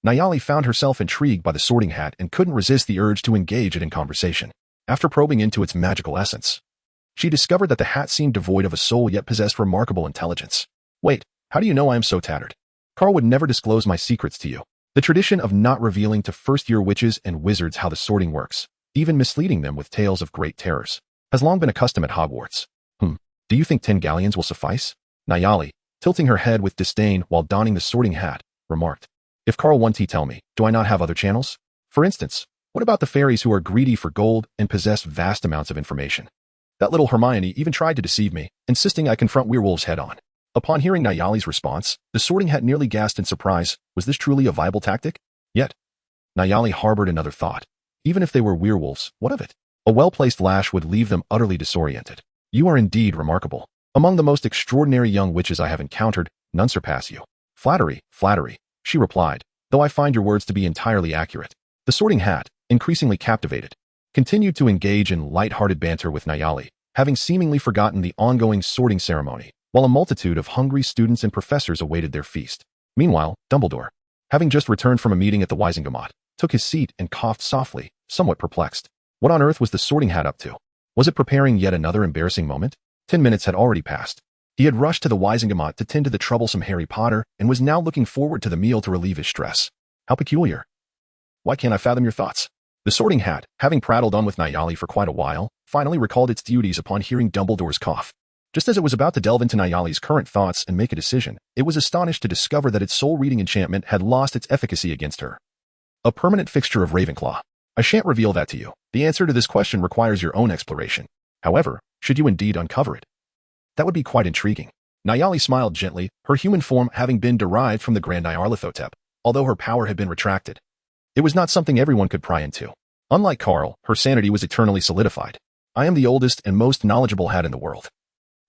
Nayali found herself intrigued by the Sorting Hat and couldn't resist the urge to engage it in conversation. After probing into its magical essence, she discovered that the hat seemed devoid of a soul yet possessed remarkable intelligence. Wait, how do you know I am so tattered? Carl would never disclose my secrets to you. The tradition of not revealing to first-year witches and wizards how the sorting works, even misleading them with tales of great terrors, has long been a custom at Hogwarts. Do you think 10 galleons will suffice? Nayali, tilting her head with disdain while donning the Sorting Hat, remarked. If Carl won't tell me, do I not have other channels? For instance, what about the fairies who are greedy for gold and possess vast amounts of information? That little Hermione even tried to deceive me, insisting I confront werewolves head-on. Upon hearing Nayali's response, the Sorting Hat nearly gasped in surprise. Was this truly a viable tactic? Yet, Nayali harbored another thought. Even if they were werewolves, what of it? A well-placed lash would leave them utterly disoriented. You are indeed remarkable. Among the most extraordinary young witches I have encountered, none surpass you. Flattery, flattery, she replied, though I find your words to be entirely accurate. The Sorting Hat, increasingly captivated, continued to engage in light-hearted banter with Nayali, having seemingly forgotten the ongoing sorting ceremony, while a multitude of hungry students and professors awaited their feast. Meanwhile, Dumbledore, having just returned from a meeting at the Wisengamot, took his seat and coughed softly, somewhat perplexed. What on earth was the Sorting Hat up to? Was it preparing yet another embarrassing moment? 10 minutes had already passed. He had rushed to the Wisengamot to tend to the troublesome Harry Potter and was now looking forward to the meal to relieve his stress. How peculiar. Why can't I fathom your thoughts? The Sorting Hat, having prattled on with Nayali for quite a while, finally recalled its duties upon hearing Dumbledore's cough. Just as it was about to delve into Nayali's current thoughts and make a decision, it was astonished to discover that its soul-reading enchantment had lost its efficacy against her. A permanent fixture of Ravenclaw. I shan't reveal that to you. The answer to this question requires your own exploration. However, should you indeed uncover it, that would be quite intriguing. Nayali smiled gently, her human form having been derived from the Grand Nyarlathotep, although her power had been retracted. It was not something everyone could pry into. Unlike Carl, her sanity was eternally solidified. I am the oldest and most knowledgeable hat in the world.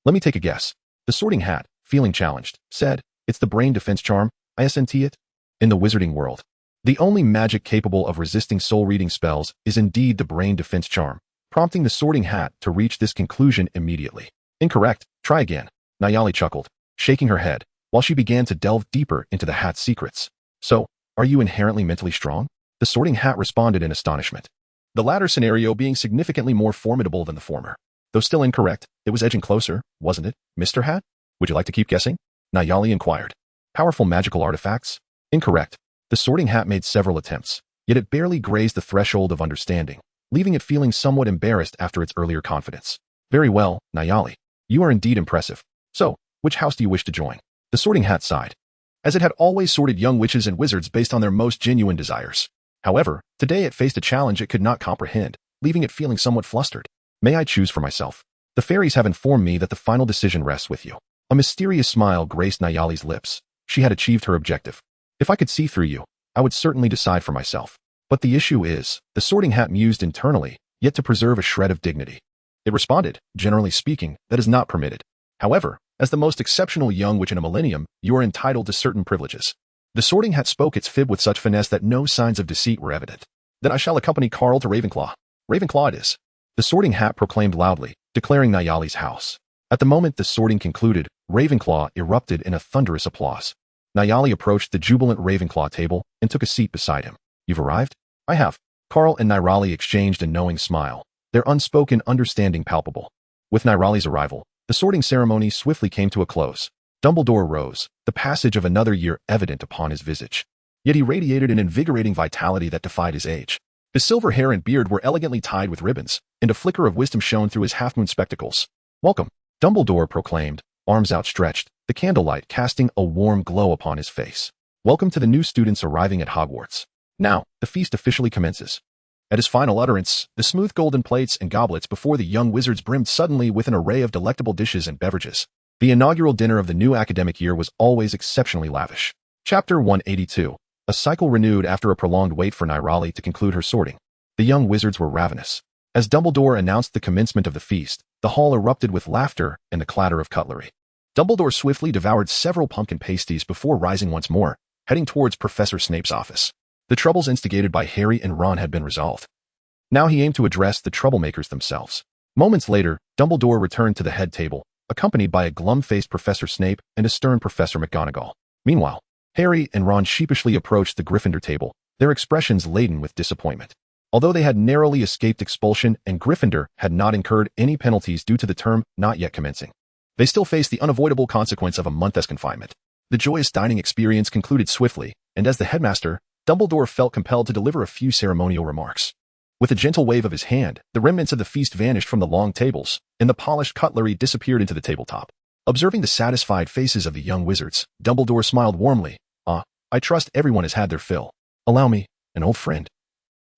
Let me take a guess. The Sorting Hat, feeling challenged, said, It's the brain defense charm, isn't it? In the wizarding world, the only magic capable of resisting soul-reading spells is indeed the brain defense charm, prompting the Sorting Hat to reach this conclusion immediately. Incorrect. Try again. Nayali chuckled, shaking her head, while she began to delve deeper into the hat's secrets. So, are you inherently mentally strong? The Sorting Hat responded in astonishment. The latter scenario being significantly more formidable than the former. Though still incorrect, it was edging closer, wasn't it, Mr. Hat? Would you like to keep guessing? Nayali inquired. Powerful magical artifacts? Incorrect. The Sorting Hat made several attempts, yet it barely grazed the threshold of understanding, leaving it feeling somewhat embarrassed after its earlier confidence. Very well, Nayali. You are indeed impressive. So, which house do you wish to join? The Sorting Hat sighed, as it had always sorted young witches and wizards based on their most genuine desires. However, today it faced a challenge it could not comprehend, leaving it feeling somewhat flustered. May I choose for myself? The fairies have informed me that the final decision rests with you. A mysterious smile graced Nayali's lips. She had achieved her objective. If I could see through you, I would certainly decide for myself. But the issue is, the Sorting Hat mused internally, yet to preserve a shred of dignity. It responded, generally speaking, that is not permitted. However, as the most exceptional young witch in a millennium, you are entitled to certain privileges. The Sorting Hat spoke its fib with such finesse that no signs of deceit were evident. Then I shall accompany Carl to Ravenclaw. Ravenclaw it is. The Sorting Hat proclaimed loudly, declaring Nayali's house. At the moment the sorting concluded, Ravenclaw erupted in a thunderous applause. Nayali approached the jubilant Ravenclaw table and took a seat beside him. You've arrived? I have. Carl and Nirali exchanged a knowing smile, their unspoken understanding palpable. With Nirali's arrival, the sorting ceremony swiftly came to a close. Dumbledore rose, the passage of another year evident upon his visage. Yet he radiated an invigorating vitality that defied his age. His silver hair and beard were elegantly tied with ribbons, and a flicker of wisdom shone through his half-moon spectacles. Welcome, Dumbledore proclaimed, arms outstretched, the candlelight casting a warm glow upon his face. Welcome to the new students arriving at Hogwarts. Now, the feast officially commences. At his final utterance, the smooth golden plates and goblets before the young wizards brimmed suddenly with an array of delectable dishes and beverages. The inaugural dinner of the new academic year was always exceptionally lavish. Chapter 182. A cycle renewed after a prolonged wait for Nirali to conclude her sorting. The young wizards were ravenous. As Dumbledore announced the commencement of the feast, the hall erupted with laughter and the clatter of cutlery. Dumbledore swiftly devoured several pumpkin pasties before rising once more, heading towards Professor Snape's office. The troubles instigated by Harry and Ron had been resolved. Now he aimed to address the troublemakers themselves. Moments later, Dumbledore returned to the head table, accompanied by a glum-faced Professor Snape and a stern Professor McGonagall. Meanwhile, Harry and Ron sheepishly approached the Gryffindor table, their expressions laden with disappointment. Although they had narrowly escaped expulsion and Gryffindor had not incurred any penalties due to the term not yet commencing, they still faced the unavoidable consequence of a month's confinement. The joyous dining experience concluded swiftly, and as the headmaster, Dumbledore felt compelled to deliver a few ceremonial remarks. With a gentle wave of his hand, the remnants of the feast vanished from the long tables, and the polished cutlery disappeared into the tabletop. Observing the satisfied faces of the young wizards, Dumbledore smiled warmly. I trust everyone has had their fill. Allow me, an old friend,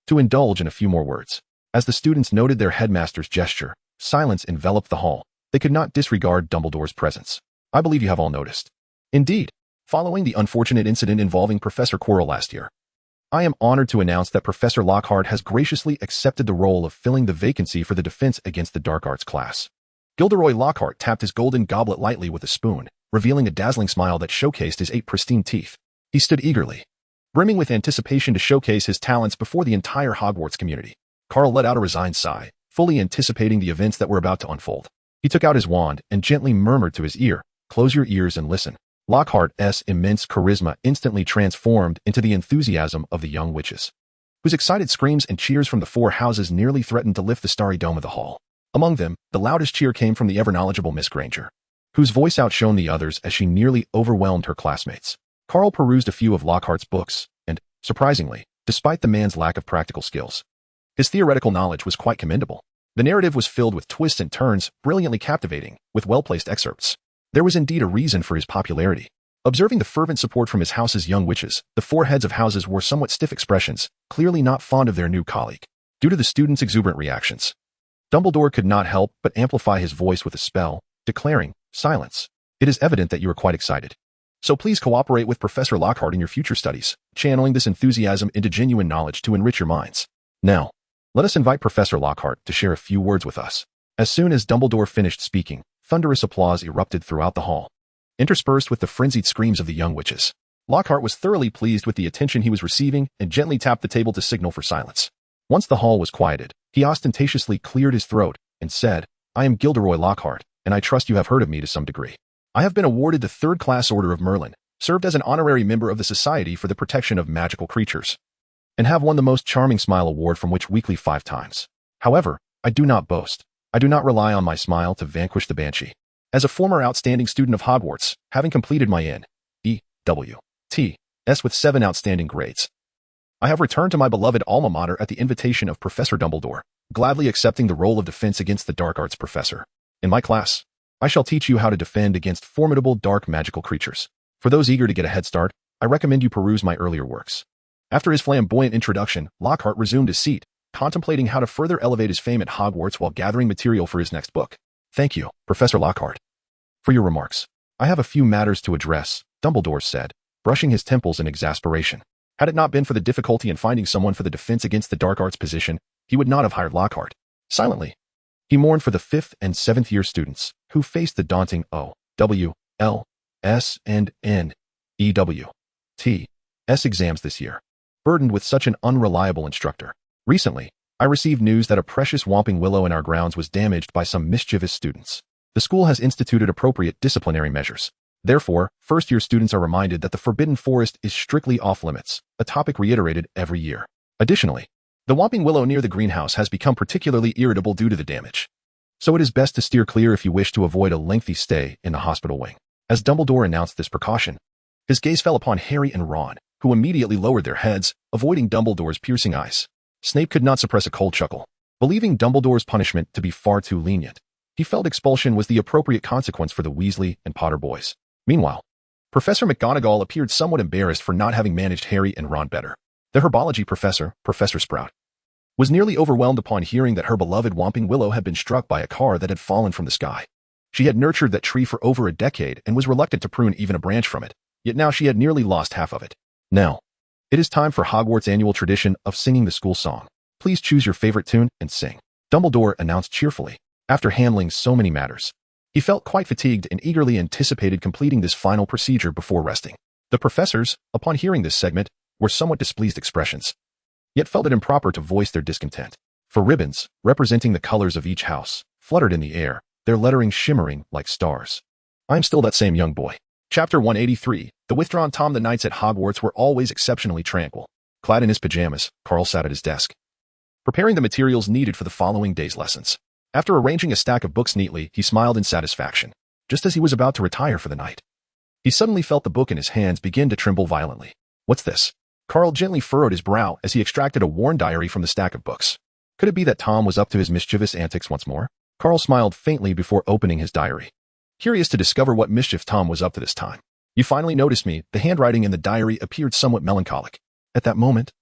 to indulge in a few more words. As the students noted their headmaster's gesture, silence enveloped the hall. They could not disregard Dumbledore's presence. I believe you have all noticed. Indeed, following the unfortunate incident involving Professor Quirrell last year, I am honored to announce that Professor Lockhart has graciously accepted the role of filling the vacancy for the Defense Against the Dark Arts class. Gilderoy Lockhart tapped his golden goblet lightly with a spoon, revealing a dazzling smile that showcased his 8 pristine teeth. He stood eagerly, brimming with anticipation to showcase his talents before the entire Hogwarts community. Carl let out a resigned sigh, fully anticipating the events that were about to unfold. He took out his wand and gently murmured to his ear, "Close your ears and listen." Lockhart's immense charisma instantly transformed into the enthusiasm of the young witches, whose excited screams and cheers from the 4 houses nearly threatened to lift the starry dome of the hall. Among them, the loudest cheer came from the ever-knowledgeable Miss Granger, whose voice outshone the others as she nearly overwhelmed her classmates. Carl perused a few of Lockhart's books, and, surprisingly, despite the man's lack of practical skills, his theoretical knowledge was quite commendable. The narrative was filled with twists and turns, brilliantly captivating, with well-placed excerpts. There was indeed a reason for his popularity. Observing the fervent support from his house's young witches, the 4 heads of houses wore somewhat stiff expressions, clearly not fond of their new colleague, due to the students' exuberant reactions. Dumbledore could not help but amplify his voice with a spell, declaring, "Silence. It is evident that you are quite excited. So please cooperate with Professor Lockhart in your future studies, channeling this enthusiasm into genuine knowledge to enrich your minds. Now, let us invite Professor Lockhart to share a few words with us." As soon as Dumbledore finished speaking, thunderous applause erupted throughout the hall, interspersed with the frenzied screams of the young witches. Lockhart was thoroughly pleased with the attention he was receiving and gently tapped the table to signal for silence. Once the hall was quieted, he ostentatiously cleared his throat and said, "I am Gilderoy Lockhart, and I trust you have heard of me to some degree. I have been awarded the 3rd-class Order of Merlin, served as an honorary member of the Society for the Protection of Magical Creatures, and have won the Most Charming Smile Award from Witch Weekly 5 times. However, I do not boast. I do not rely on my smile to vanquish the Banshee. As a former outstanding student of Hogwarts, having completed my N.E.W.T.S. with 7 outstanding grades, I have returned to my beloved alma mater at the invitation of Professor Dumbledore, gladly accepting the role of Defense Against the Dark Arts professor. In my class, I shall teach you how to defend against formidable dark magical creatures. For those eager to get a head start, I recommend you peruse my earlier works." After his flamboyant introduction, Lockhart resumed his seat, contemplating how to further elevate his fame at Hogwarts while gathering material for his next book. "Thank you, Professor Lockhart, for your remarks. I have a few matters to address," Dumbledore said, brushing his temples in exasperation. Had it not been for the difficulty in finding someone for the Defense Against the Dark Arts position, he would not have hired Lockhart. Silently, he mourned for the 5th and 7th year students who faced the daunting O.W.L.S. and N.E.W.T.S. exams this year, burdened with such an unreliable instructor. Recently, I received news that a precious whomping willow in our grounds was damaged by some mischievous students. The school has instituted appropriate disciplinary measures. Therefore, first-year students are reminded that the Forbidden Forest is strictly off-limits, a topic reiterated every year. Additionally, the Whomping Willow near the greenhouse has become particularly irritable due to the damage. So it is best to steer clear if you wish to avoid a lengthy stay in the hospital wing. As Dumbledore announced this precaution, his gaze fell upon Harry and Ron, who immediately lowered their heads, avoiding Dumbledore's piercing eyes. Snape could not suppress a cold chuckle, believing Dumbledore's punishment to be far too lenient. He felt expulsion was the appropriate consequence for the Weasley and Potter boys. Meanwhile, Professor McGonagall appeared somewhat embarrassed for not having managed Harry and Ron better. The herbology professor, Professor Sprout, was nearly overwhelmed upon hearing that her beloved Whomping Willow had been struck by a car that had fallen from the sky. She had nurtured that tree for over a decade and was reluctant to prune even a branch from it, yet now she had nearly lost half of it. Now, it is time for Hogwarts' annual tradition of singing the school song. Please choose your favorite tune and sing, Dumbledore announced cheerfully. After handling so many matters, he felt quite fatigued and eagerly anticipated completing this final procedure before resting. The professors, upon hearing this segment, were somewhat displeased expressions, yet felt it improper to voice their discontent. For ribbons, representing the colors of each house, fluttered in the air, their lettering shimmering like stars. I'm still that same young boy. Chapter 183, The Withdrawn Tom. The nights at Hogwarts were always exceptionally tranquil. Clad in his pajamas, Carl sat at his desk, preparing the materials needed for the following day's lessons. After arranging a stack of books neatly, he smiled in satisfaction. Just as he was about to retire for the night, he suddenly felt the book in his hands begin to tremble violently. What's this? Carl gently furrowed his brow as he extracted a worn diary from the stack of books. Could it be that Tom was up to his mischievous antics once more? Carl smiled faintly before opening his diary, curious to discover what mischief Tom was up to this time. You finally noticed me. The handwriting in the diary appeared somewhat melancholic. At that moment,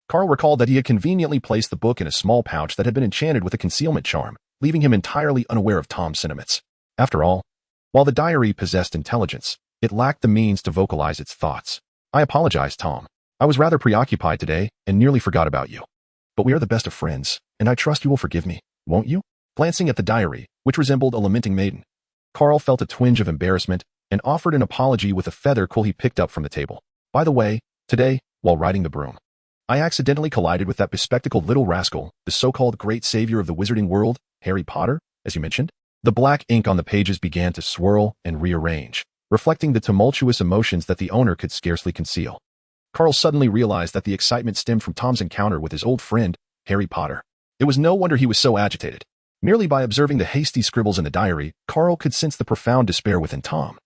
Carl recalled that he had conveniently placed the book in a small pouch that had been enchanted with a concealment charm, leaving him entirely unaware of Tom's sentiments. After all, while the diary possessed intelligence, it lacked the means to vocalize its thoughts. I apologize, Tom. I was rather preoccupied today and nearly forgot about you. But we are the best of friends, and I trust you will forgive me, won't you? Glancing at the diary, which resembled a lamenting maiden, Carl felt a twinge of embarrassment and offered an apology with a feather quill he picked up from the table. By the way, today, while riding the broom, I accidentally collided with that bespectacled little rascal, the so-called great savior of the wizarding world, Harry Potter, as you mentioned. The black ink on the pages began to swirl and rearrange, reflecting the tumultuous emotions that the owner could scarcely conceal. Carl suddenly realized that the excitement stemmed from Tom's encounter with his old friend, Harry Potter. It was no wonder he was so agitated. Merely by observing the hasty scribbles in the diary, Carl could sense the profound despair within Tom,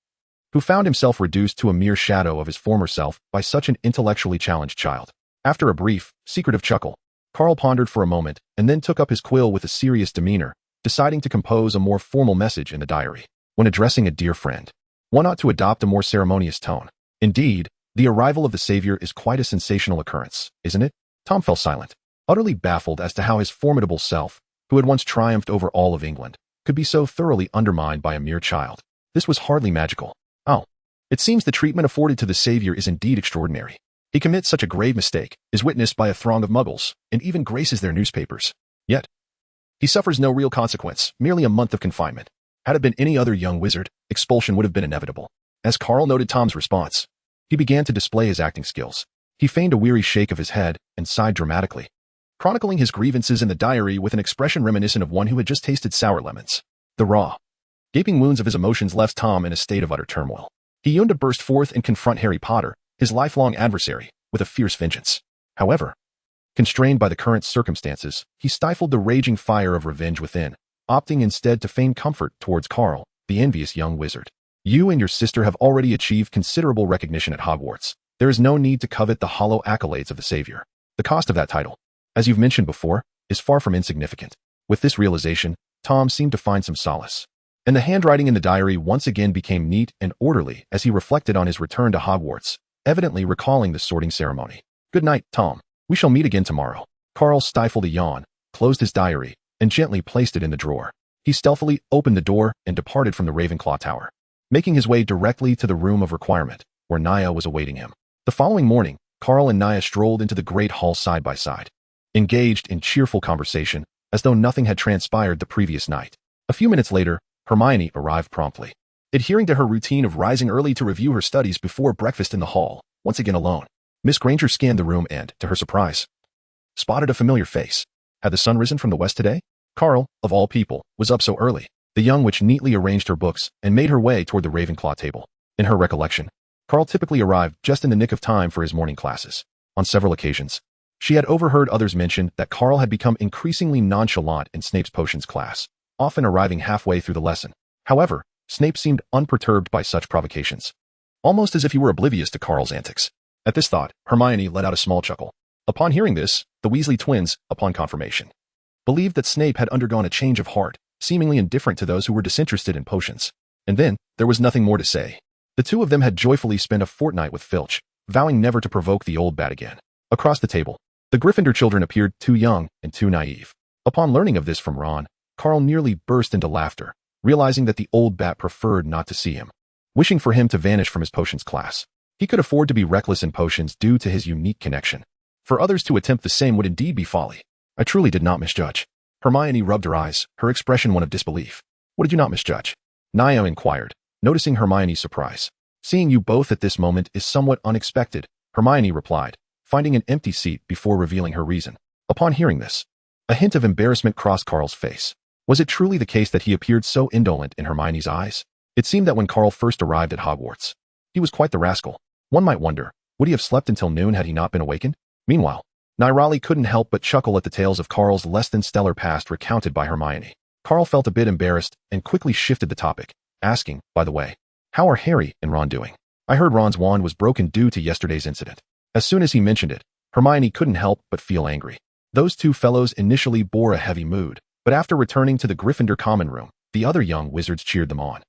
who found himself reduced to a mere shadow of his former self by such an intellectually challenged child. After a brief, secretive chuckle, Carl pondered for a moment and then took up his quill with a serious demeanor, deciding to compose a more formal message in the diary. When addressing a dear friend, one ought to adopt a more ceremonious tone. Indeed, the arrival of the savior is quite a sensational occurrence, isn't it? Tom fell silent, utterly baffled as to how his formidable self, who had once triumphed over all of England, could be so thoroughly undermined by a mere child. This was hardly magical. Oh, it seems the treatment afforded to the savior is indeed extraordinary. He commits such a grave mistake, is witnessed by a throng of muggles, and even graces their newspapers. Yet, he suffers no real consequence, merely a month of confinement. Had it been any other young wizard, expulsion would have been inevitable. As Carl noted Tom's response, he began to display his acting skills. He feigned a weary shake of his head and sighed dramatically, chronicling his grievances in the diary with an expression reminiscent of one who had just tasted sour lemons. The raw, gaping wounds of his emotions left Tom in a state of utter turmoil. He yearned to burst forth and confront Harry Potter, his lifelong adversary, with a fierce vengeance. However, constrained by the current circumstances, he stifled the raging fire of revenge within, opting instead to feign comfort towards Carl, the envious young wizard. You and your sister have already achieved considerable recognition at Hogwarts. There is no need to covet the hollow accolades of the savior. The cost of that title, as you've mentioned before, is far from insignificant. With this realization, Tom seemed to find some solace, and the handwriting in the diary once again became neat and orderly as he reflected on his return to Hogwarts, evidently recalling the sorting ceremony. Good night, Tom. We shall meet again tomorrow. Carl stifled a yawn, closed his diary, and gently placed it in the drawer. He stealthily opened the door and departed from the Ravenclaw Tower, making his way directly to the room of requirement, where Naya was awaiting him. The following morning, Carl and Naya strolled into the great hall side by side, engaged in cheerful conversation, as though nothing had transpired the previous night. A few minutes later, Hermione arrived promptly, adhering to her routine of rising early to review her studies before breakfast in the hall, once again alone. Miss Granger scanned the room and, to her surprise, spotted a familiar face. Had the sun risen from the west today? Carl, of all people, was up so early. The young witch neatly arranged her books and made her way toward the Ravenclaw table. In her recollection, Carl typically arrived just in the nick of time for his morning classes. On several occasions, she had overheard others mention that Carl had become increasingly nonchalant in Snape's potions class, often arriving halfway through the lesson. However, Snape seemed unperturbed by such provocations, almost as if he were oblivious to Carl's antics. At this thought, Hermione let out a small chuckle. Upon hearing this, the Weasley twins, upon confirmation, believed that Snape had undergone a change of heart, seemingly indifferent to those who were disinterested in potions. And then, there was nothing more to say. The two of them had joyfully spent a fortnight with Filch, vowing never to provoke the old bat again. Across the table, the Gryffindor children appeared too young and too naive. Upon learning of this from Ron, Carl nearly burst into laughter, realizing that the old bat preferred not to see him, wishing for him to vanish from his potions class. He could afford to be reckless in potions due to his unique connection. For others to attempt the same would indeed be folly. I truly did not misjudge. Hermione rubbed her eyes, her expression one of disbelief. What did you not misjudge? Naya inquired, noticing Hermione's surprise. Seeing you both at this moment is somewhat unexpected, Hermione replied, finding an empty seat before revealing her reason. Upon hearing this, a hint of embarrassment crossed Carl's face. Was it truly the case that he appeared so indolent in Hermione's eyes? It seemed that when Carl first arrived at Hogwarts, he was quite the rascal. One might wonder, would he have slept until noon had he not been awakened? Meanwhile, Nirali couldn't help but chuckle at the tales of Carl's less-than-stellar past recounted by Hermione. Carl felt a bit embarrassed and quickly shifted the topic, asking, by the way, how are Harry and Ron doing? I heard Ron's wand was broken due to yesterday's incident. As soon as he mentioned it, Hermione couldn't help but feel angry. Those two fellows initially bore a heavy mood, but after returning to the Gryffindor common room, the other young wizards cheered them on,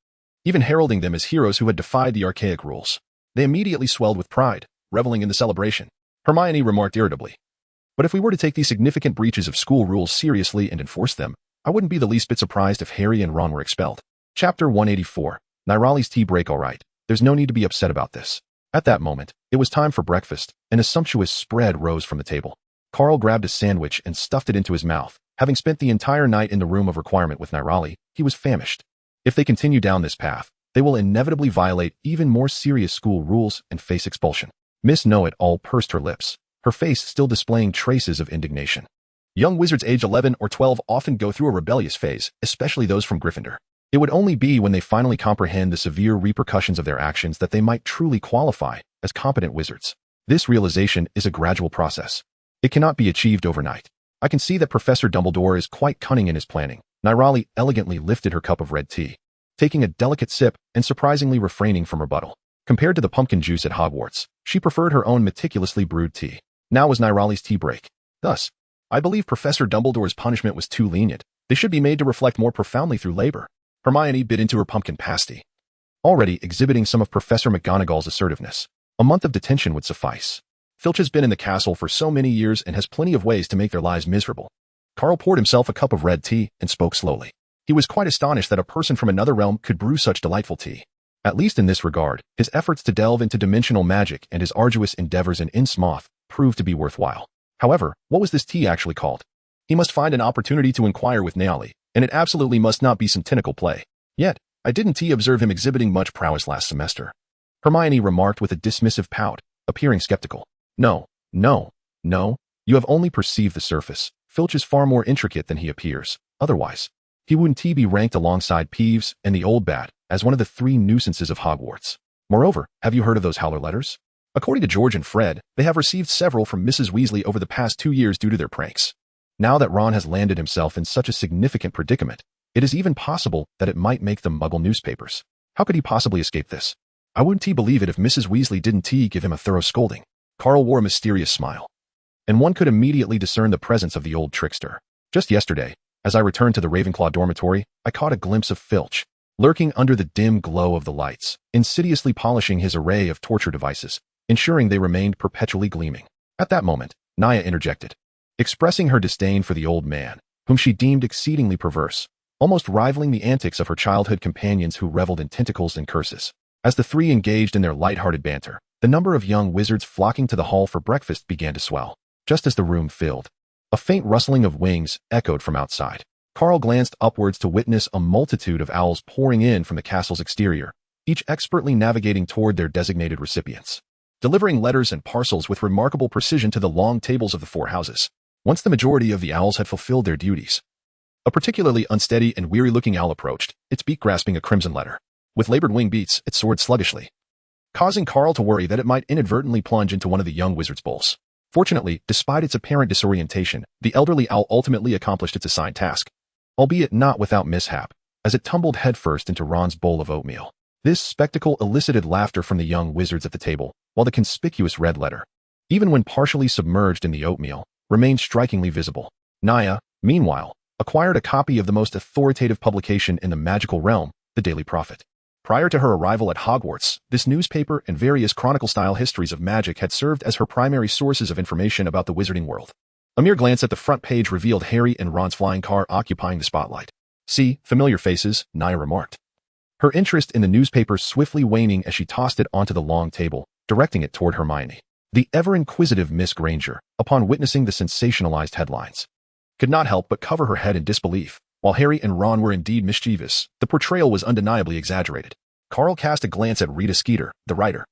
even heralding them as heroes who had defied the archaic rules. They immediately swelled with pride, reveling in the celebration. Hermione remarked irritably, but if we were to take these significant breaches of school rules seriously and enforce them, I wouldn't be the least bit surprised if Harry and Ron were expelled. Chapter 184. Nirali's tea break all right. There's no need to be upset about this. At that moment, it was time for breakfast, and a sumptuous spread rose from the table. Carl grabbed a sandwich and stuffed it into his mouth. Having spent the entire night in the room of requirement with Nirali, he was famished. If they continue down this path, they will inevitably violate even more serious school rules and face expulsion. Miss Know-It-All pursed her lips, her face still displaying traces of indignation. Young wizards age 11 or 12 often go through a rebellious phase, especially those from Gryffindor. It would only be when they finally comprehend the severe repercussions of their actions that they might truly qualify as competent wizards. This realization is a gradual process. It cannot be achieved overnight. I can see that Professor Dumbledore is quite cunning in his planning. Nirali elegantly lifted her cup of red tea, taking a delicate sip and surprisingly refraining from rebuttal. Compared to the pumpkin juice at Hogwarts, she preferred her own meticulously brewed tea. Now was Nirali's tea break. Thus, I believe Professor Dumbledore's punishment was too lenient. They should be made to reflect more profoundly through labor. Hermione bit into her pumpkin pasty, already exhibiting some of Professor McGonagall's assertiveness. A month of detention would suffice. Filch has been in the castle for so many years and has plenty of ways to make their lives miserable. Carl poured himself a cup of red tea and spoke slowly. He was quite astonished that a person from another realm could brew such delightful tea. At least in this regard, his efforts to delve into dimensional magic and his arduous endeavors in Insmouth proved to be worthwhile. However, what was this tea actually called? He must find an opportunity to inquire with Naomi, and it absolutely must not be some tentacle play. Yet, I didn't observe him exhibiting much prowess last semester. Hermione remarked with a dismissive pout, appearing skeptical. No, you have only perceived the surface. Filch is far more intricate than he appears. Otherwise, he wouldn't be ranked alongside Peeves and the Old Bat as one of the 3 nuisances of Hogwarts. Moreover, have you heard of those Howler letters? According to George and Fred, they have received several from Mrs. Weasley over the past 2 years due to their pranks. Now that Ron has landed himself in such a significant predicament, it is even possible that it might make them Muggle newspapers. How could he possibly escape this? I wouldn't believe it if Mrs. Weasley didn't give him a thorough scolding. Carl wore a mysterious smile, and one could immediately discern the presence of the old trickster. Just yesterday, as I returned to the Ravenclaw dormitory, I caught a glimpse of Filch, lurking under the dim glow of the lights, insidiously polishing his array of torture devices, ensuring they remained perpetually gleaming. At that moment, Naya interjected, expressing her disdain for the old man, whom she deemed exceedingly perverse, almost rivaling the antics of her childhood companions who reveled in tentacles and curses. As the 3 engaged in their light-hearted banter, the number of young wizards flocking to the hall for breakfast began to swell. Just as the room filled, a faint rustling of wings echoed from outside. Carl glanced upwards to witness a multitude of owls pouring in from the castle's exterior, each expertly navigating toward their designated recipients, delivering letters and parcels with remarkable precision to the long tables of the 4 houses. Once the majority of the owls had fulfilled their duties, a particularly unsteady and weary-looking owl approached, its beak grasping a crimson letter. With labored wing beats, it soared sluggishly, causing Carl to worry that it might inadvertently plunge into one of the young wizard's bowls. Fortunately, despite its apparent disorientation, the elderly owl ultimately accomplished its assigned task, albeit not without mishap, as it tumbled headfirst into Ron's bowl of oatmeal. This spectacle elicited laughter from the young wizards at the table, while the conspicuous red letter, even when partially submerged in the oatmeal, remained strikingly visible. Naya, meanwhile, acquired a copy of the most authoritative publication in the magical realm, the Daily Prophet. Prior to her arrival at Hogwarts, this newspaper and various chronicle-style histories of magic had served as her primary sources of information about the wizarding world. A mere glance at the front page revealed Harry and Ron's flying car occupying the spotlight. "See, familiar faces," Naya remarked. Her interest in the newspaper swiftly waning as she tossed it onto the long table, directing it toward Hermione. The ever-inquisitive Miss Granger, upon witnessing the sensationalized headlines, could not help but cover her head in disbelief. While Harry and Ron were indeed mischievous, the portrayal was undeniably exaggerated. Carl cast a glance at Rita Skeeter, the writer,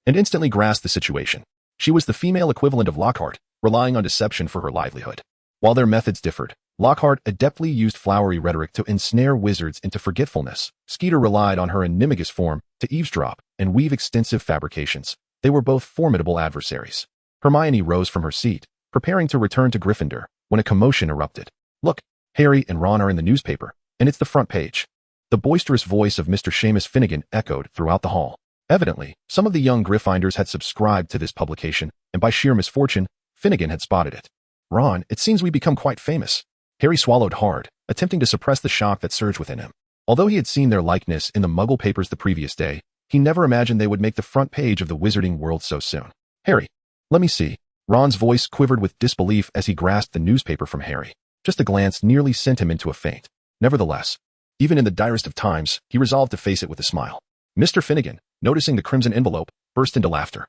and instantly grasped the situation. She was the female equivalent of Lockhart, relying on deception for her livelihood. While their methods differed, Lockhart adeptly used flowery rhetoric to ensnare wizards into forgetfulness. Skeeter relied on her animagus form to eavesdrop and weave extensive fabrications. They were both formidable adversaries. Hermione rose from her seat, preparing to return to Gryffindor, when a commotion erupted. "Look, Harry and Ron are in the newspaper, and it's the front page." The boisterous voice of Mr. Seamus Finnegan echoed throughout the hall. Evidently, some of the young Gryffindors had subscribed to this publication, and by sheer misfortune, Finnegan had spotted it. "Ron, it seems we've become quite famous." Harry swallowed hard, attempting to suppress the shock that surged within him. Although he had seen their likeness in the Muggle papers the previous day, he never imagined they would make the front page of the wizarding world so soon. "Harry, let me see." Ron's voice quivered with disbelief as he grasped the newspaper from Harry. Just a glance nearly sent him into a faint. Nevertheless, even in the direst of times, he resolved to face it with a smile. Mr. Finnegan, noticing the crimson envelope, burst into laughter,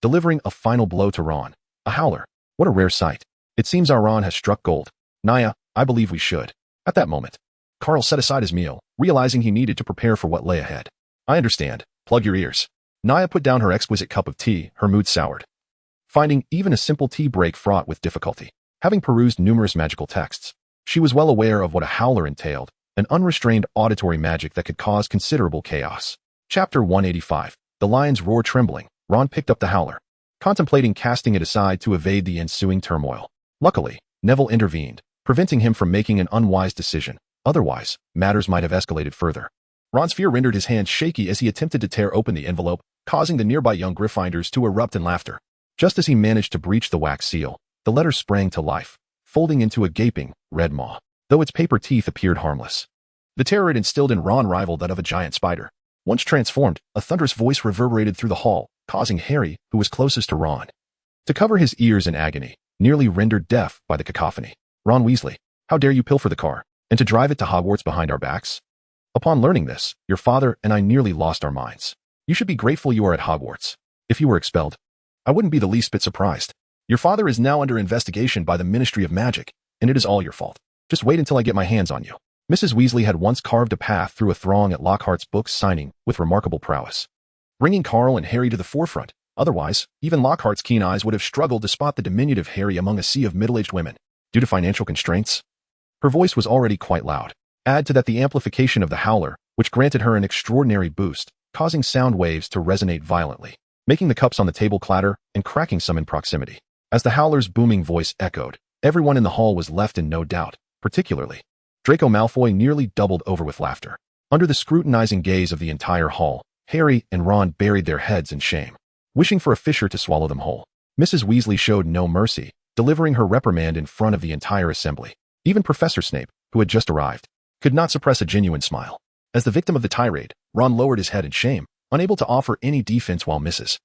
delivering a final blow to Ron. A howler. What a rare sight. "It seems our Ron has struck gold. Naya, I believe we should." At that moment, Carl set aside his meal, realizing he needed to prepare for what lay ahead. "I understand. Plug your ears." Naya put down her exquisite cup of tea, her mood soured, finding even a simple tea break fraught with difficulty. Having perused numerous magical texts, she was well aware of what a howler entailed, an unrestrained auditory magic that could cause considerable chaos. Chapter 185. The Lion's Roar Trembling. Ron picked up the howler, contemplating casting it aside to evade the ensuing turmoil. Luckily, Neville intervened, preventing him from making an unwise decision. Otherwise, matters might have escalated further. Ron's fear rendered his hands shaky as he attempted to tear open the envelope, causing the nearby young Gryffindors to erupt in laughter. Just as he managed to breach the wax seal, the letter sprang to life, folding into a gaping, red maw, though its paper teeth appeared harmless. The terror it instilled in Ron rivaled that of a giant spider. Once transformed, a thunderous voice reverberated through the hall, causing Harry, who was closest to Ron, to cover his ears in agony, nearly rendered deaf by the cacophony. "Ron Weasley, how dare you pilfer the car, and to drive it to Hogwarts behind our backs? Upon learning this, your father and I nearly lost our minds. You should be grateful you are at Hogwarts. If you were expelled, I wouldn't be the least bit surprised. Your father is now under investigation by the Ministry of Magic, and it is all your fault. Just wait until I get my hands on you." Mrs. Weasley had once carved a path through a throng at Lockhart's book signing with remarkable prowess, bringing Carl and Harry to the forefront. Otherwise, even Lockhart's keen eyes would have struggled to spot the diminutive Harry among a sea of middle-aged women. Due to financial constraints, her voice was already quite loud. Add to that the amplification of the howler, which granted her an extraordinary boost, causing sound waves to resonate violently, making the cups on the table clatter and cracking some in proximity. As the howler's booming voice echoed, everyone in the hall was left in no doubt, particularly Draco Malfoy nearly doubled over with laughter. Under the scrutinizing gaze of the entire hall, Harry and Ron buried their heads in shame, wishing for a fissure to swallow them whole. Mrs. Weasley showed no mercy, delivering her reprimand in front of the entire assembly. Even Professor Snape, who had just arrived, could not suppress a genuine smile. As the victim of the tirade, Ron lowered his head in shame, unable to offer any defense while Mrs.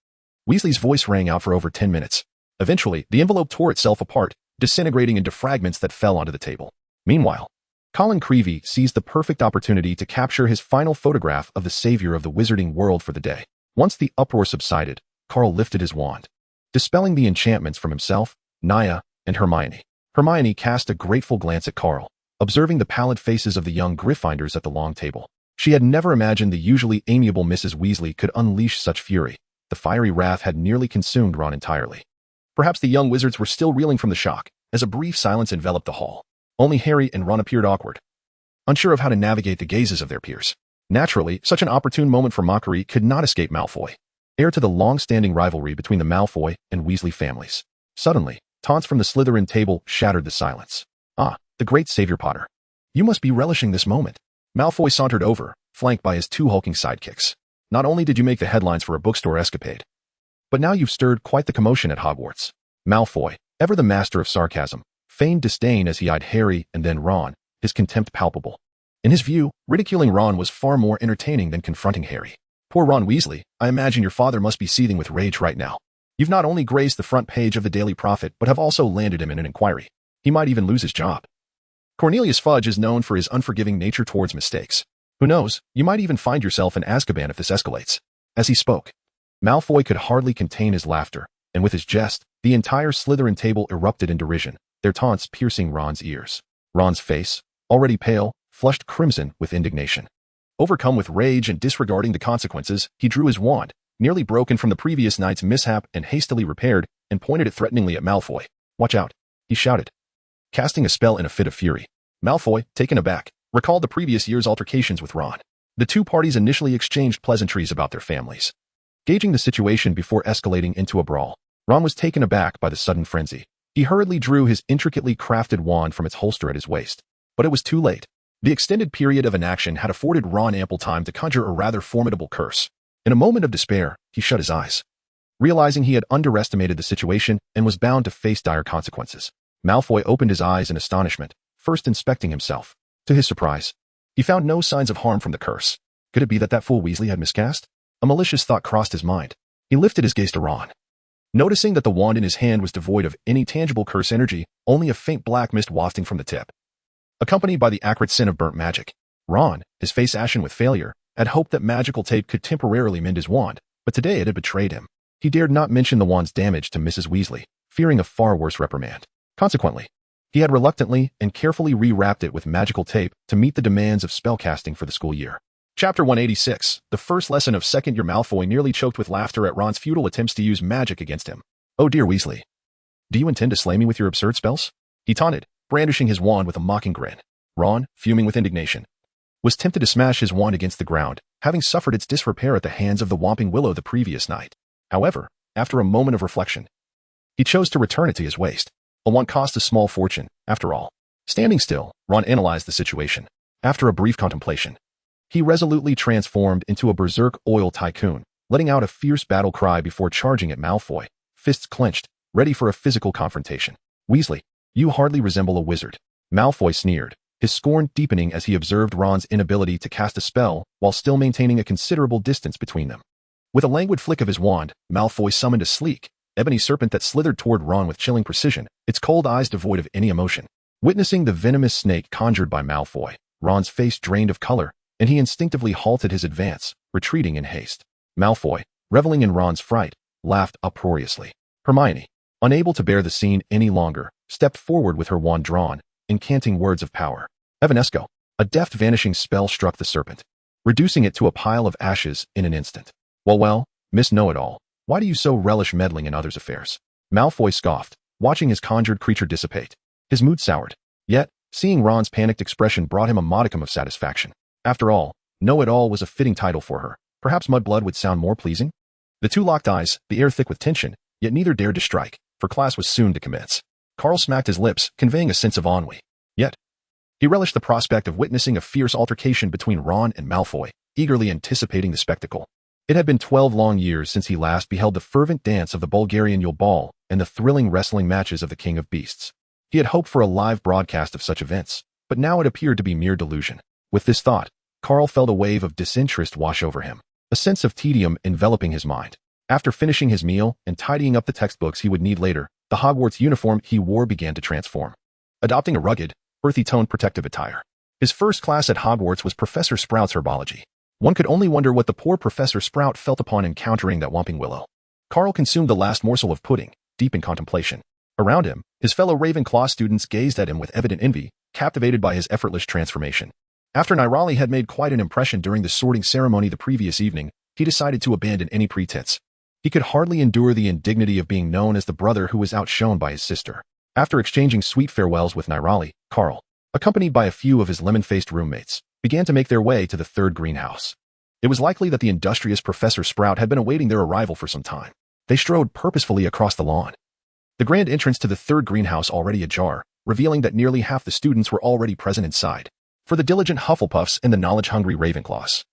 Weasley's voice rang out for over 10 minutes. Eventually, the envelope tore itself apart, disintegrating into fragments that fell onto the table. Meanwhile, Colin Creevey seized the perfect opportunity to capture his final photograph of the savior of the wizarding world for the day. Once the uproar subsided, Carl lifted his wand, dispelling the enchantments from himself, Naya, and Hermione. Hermione cast a grateful glance at Carl, observing the pallid faces of the young Gryffindors at the long table. She had never imagined the usually amiable Mrs. Weasley could unleash such fury. The fiery wrath had nearly consumed Ron entirely. Perhaps the young wizards were still reeling from the shock, as a brief silence enveloped the hall. Only Harry and Ron appeared awkward, unsure of how to navigate the gazes of their peers. Naturally, such an opportune moment for mockery could not escape Malfoy. heir to the long-standing rivalry between the Malfoy and Weasley families. Suddenly, taunts from the Slytherin table shattered the silence. "Ah, the great Savior Potter. You must be relishing this moment." Malfoy sauntered over, flanked by his two hulking sidekicks. "Not only did you make the headlines for a bookstore escapade, but now you've stirred quite the commotion at Hogwarts." Malfoy, ever the master of sarcasm, feigned disdain as he eyed Harry and then Ron, his contempt palpable. In his view, ridiculing Ron was far more entertaining than confronting Harry. "Poor Ron Weasley, I imagine your father must be seething with rage right now. You've not only graced the front page of the Daily Prophet but have also landed him in an inquiry. He might even lose his job." Cornelius Fudge is known for his unforgiving nature towards mistakes. "Who knows, you might even find yourself in Azkaban if this escalates." As he spoke, Malfoy could hardly contain his laughter, and with his jest, the entire Slytherin table erupted in derision, their taunts piercing Ron's ears. Ron's face, already pale, flushed crimson with indignation. Overcome with rage and disregarding the consequences, he drew his wand, nearly broken from the previous night's mishap and hastily repaired, and pointed it threateningly at Malfoy. "Watch out," he shouted, casting a spell in a fit of fury. Malfoy, taken aback, recalled the previous year's altercations with Ron. The two parties initially exchanged pleasantries about their families. Gauging the situation before escalating into a brawl, Ron was taken aback by the sudden frenzy. He hurriedly drew his intricately crafted wand from its holster at his waist. But it was too late. The extended period of inaction had afforded Ron ample time to conjure a rather formidable curse. In a moment of despair, he shut his eyes, realizing he had underestimated the situation and was bound to face dire consequences. Malfoy opened his eyes in astonishment, first inspecting himself. To his surprise, he found no signs of harm from the curse. Could it be that that fool Weasley had miscast? A malicious thought crossed his mind. He lifted his gaze to Ron, noticing that the wand in his hand was devoid of any tangible curse energy, only a faint black mist wafting from the tip, accompanied by the acrid scent of burnt magic. Ron, his face ashen with failure, had hoped that magical tape could temporarily mend his wand, but today it had betrayed him. He dared not mention the wand's damage to Mrs. Weasley, fearing a far worse reprimand. Consequently, he had reluctantly and carefully rewrapped it with magical tape to meet the demands of spellcasting for the school year. Chapter 186, the first lesson of second-year. Malfoy nearly choked with laughter at Ron's futile attempts to use magic against him. "Oh dear Weasley. Do you intend to slay me with your absurd spells?" he taunted, brandishing his wand with a mocking grin. Ron, fuming with indignation, was tempted to smash his wand against the ground, having suffered its disrepair at the hands of the Whomping Willow the previous night. However, after a moment of reflection, he chose to return it to his waist. A wand cost a small fortune, after all. Standing still, Ron analyzed the situation. After a brief contemplation, he resolutely transformed into a berserk oil tycoon, letting out a fierce battle cry before charging at Malfoy, fists clenched, ready for a physical confrontation. "Weasley, you hardly resemble a wizard." Malfoy sneered, his scorn deepening as he observed Ron's inability to cast a spell while still maintaining a considerable distance between them. With a languid flick of his wand, Malfoy summoned a sleek, ebony serpent that slithered toward Ron with chilling precision, its cold eyes devoid of any emotion. Witnessing the venomous snake conjured by Malfoy, Ron's face drained of color, and he instinctively halted his advance, retreating in haste. Malfoy, reveling in Ron's fright, laughed uproariously. Hermione, unable to bear the scene any longer, stepped forward with her wand drawn, incanting words of power. Evanesco, a deft vanishing spell struck the serpent, reducing it to a pile of ashes in an instant. Well, Miss Know-It-All, why do you so relish meddling in others' affairs?" Malfoy scoffed, watching his conjured creature dissipate. His mood soured. Yet, seeing Ron's panicked expression brought him a modicum of satisfaction. After all, Know-It-All was a fitting title for her. Perhaps Mudblood would sound more pleasing? The two locked eyes, the air thick with tension, yet neither dared to strike, for class was soon to commence. Carl smacked his lips, conveying a sense of ennui. Yet, he relished the prospect of witnessing a fierce altercation between Ron and Malfoy, eagerly anticipating the spectacle. It had been 12 long years since he last beheld the fervent dance of the Bulgarian Yule Ball and the thrilling wrestling matches of the King of Beasts. He had hoped for a live broadcast of such events, but now it appeared to be mere delusion. With this thought, Carl felt a wave of disinterest wash over him, a sense of tedium enveloping his mind. After finishing his meal and tidying up the textbooks he would need later, the Hogwarts uniform he wore began to transform, adopting a rugged, earthy-toned protective attire. His first class at Hogwarts was Professor Sprout's herbology. One could only wonder what the poor Professor Sprout felt upon encountering that Whomping Willow. Carl consumed the last morsel of pudding, deep in contemplation. Around him, his fellow Ravenclaw students gazed at him with evident envy, captivated by his effortless transformation. After Nirali had made quite an impression during the sorting ceremony the previous evening, he decided to abandon any pretense. He could hardly endure the indignity of being known as the brother who was outshone by his sister. After exchanging sweet farewells with Nirali, Carl, accompanied by a few of his lemon-faced roommates, began to make their way to the third greenhouse. It was likely that the industrious Professor Sprout had been awaiting their arrival for some time. They strode purposefully across the lawn. The grand entrance to the third greenhouse already ajar, revealing that nearly half the students were already present inside. For the diligent Hufflepuffs and the knowledge-hungry Ravenclaws,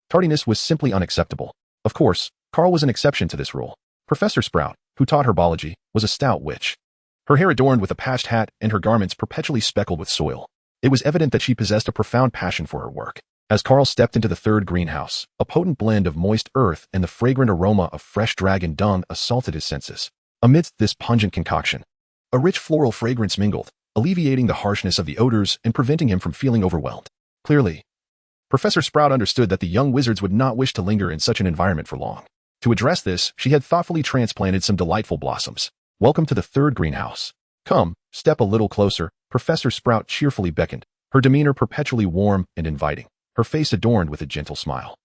tardiness was simply unacceptable. Of course, Carl was an exception to this rule. Professor Sprout, who taught herbology, was a stout witch. Her hair adorned with a patched hat and her garments perpetually speckled with soil. It was evident that she possessed a profound passion for her work. As Carl stepped into the third greenhouse, a potent blend of moist earth and the fragrant aroma of fresh dragon dung assaulted his senses. Amidst this pungent concoction, a rich floral fragrance mingled, alleviating the harshness of the odors and preventing him from feeling overwhelmed. Clearly, Professor Sprout understood that the young wizards would not wish to linger in such an environment for long. To address this, she had thoughtfully transplanted some delightful blossoms. Welcome to the third greenhouse. Come, step a little closer, Professor Sprout cheerfully beckoned, her demeanor perpetually warm and inviting, her face adorned with a gentle smile.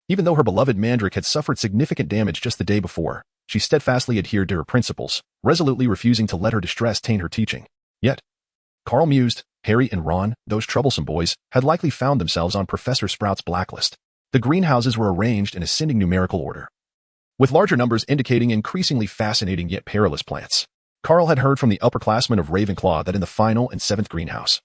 Even though her beloved Mandrake had suffered significant damage just the day before, she steadfastly adhered to her principles, resolutely refusing to let her distress taint her teaching. Yet, Carl mused, Harry and Ron, those troublesome boys, had likely found themselves on Professor Sprout's blacklist. The greenhouses were arranged in ascending numerical order, with larger numbers indicating increasingly fascinating yet perilous plants. Carl had heard from the upperclassmen of Ravenclaw that in the final and seventh greenhouse,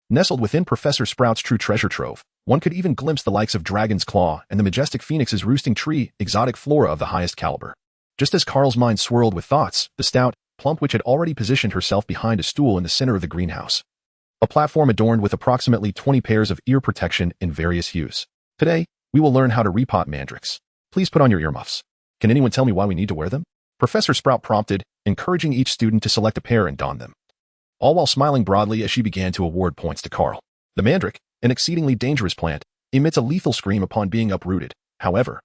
nestled within Professor Sprout's true treasure trove, one could even glimpse the likes of Dragon's Claw and the majestic Phoenix's roosting tree, exotic flora of the highest caliber. Just as Carl's mind swirled with thoughts, the stout, plump witch had already positioned herself behind a stool in the center of the greenhouse, a platform adorned with approximately 20 pairs of ear protection in various hues. Today, we will learn how to repot mandrakes. Please put on your earmuffs. Can anyone tell me why we need to wear them? Professor Sprout prompted, encouraging each student to select a pair and don them, all while smiling broadly as she began to award points to Carl. The mandrake, an exceedingly dangerous plant, emits a lethal scream upon being uprooted. However,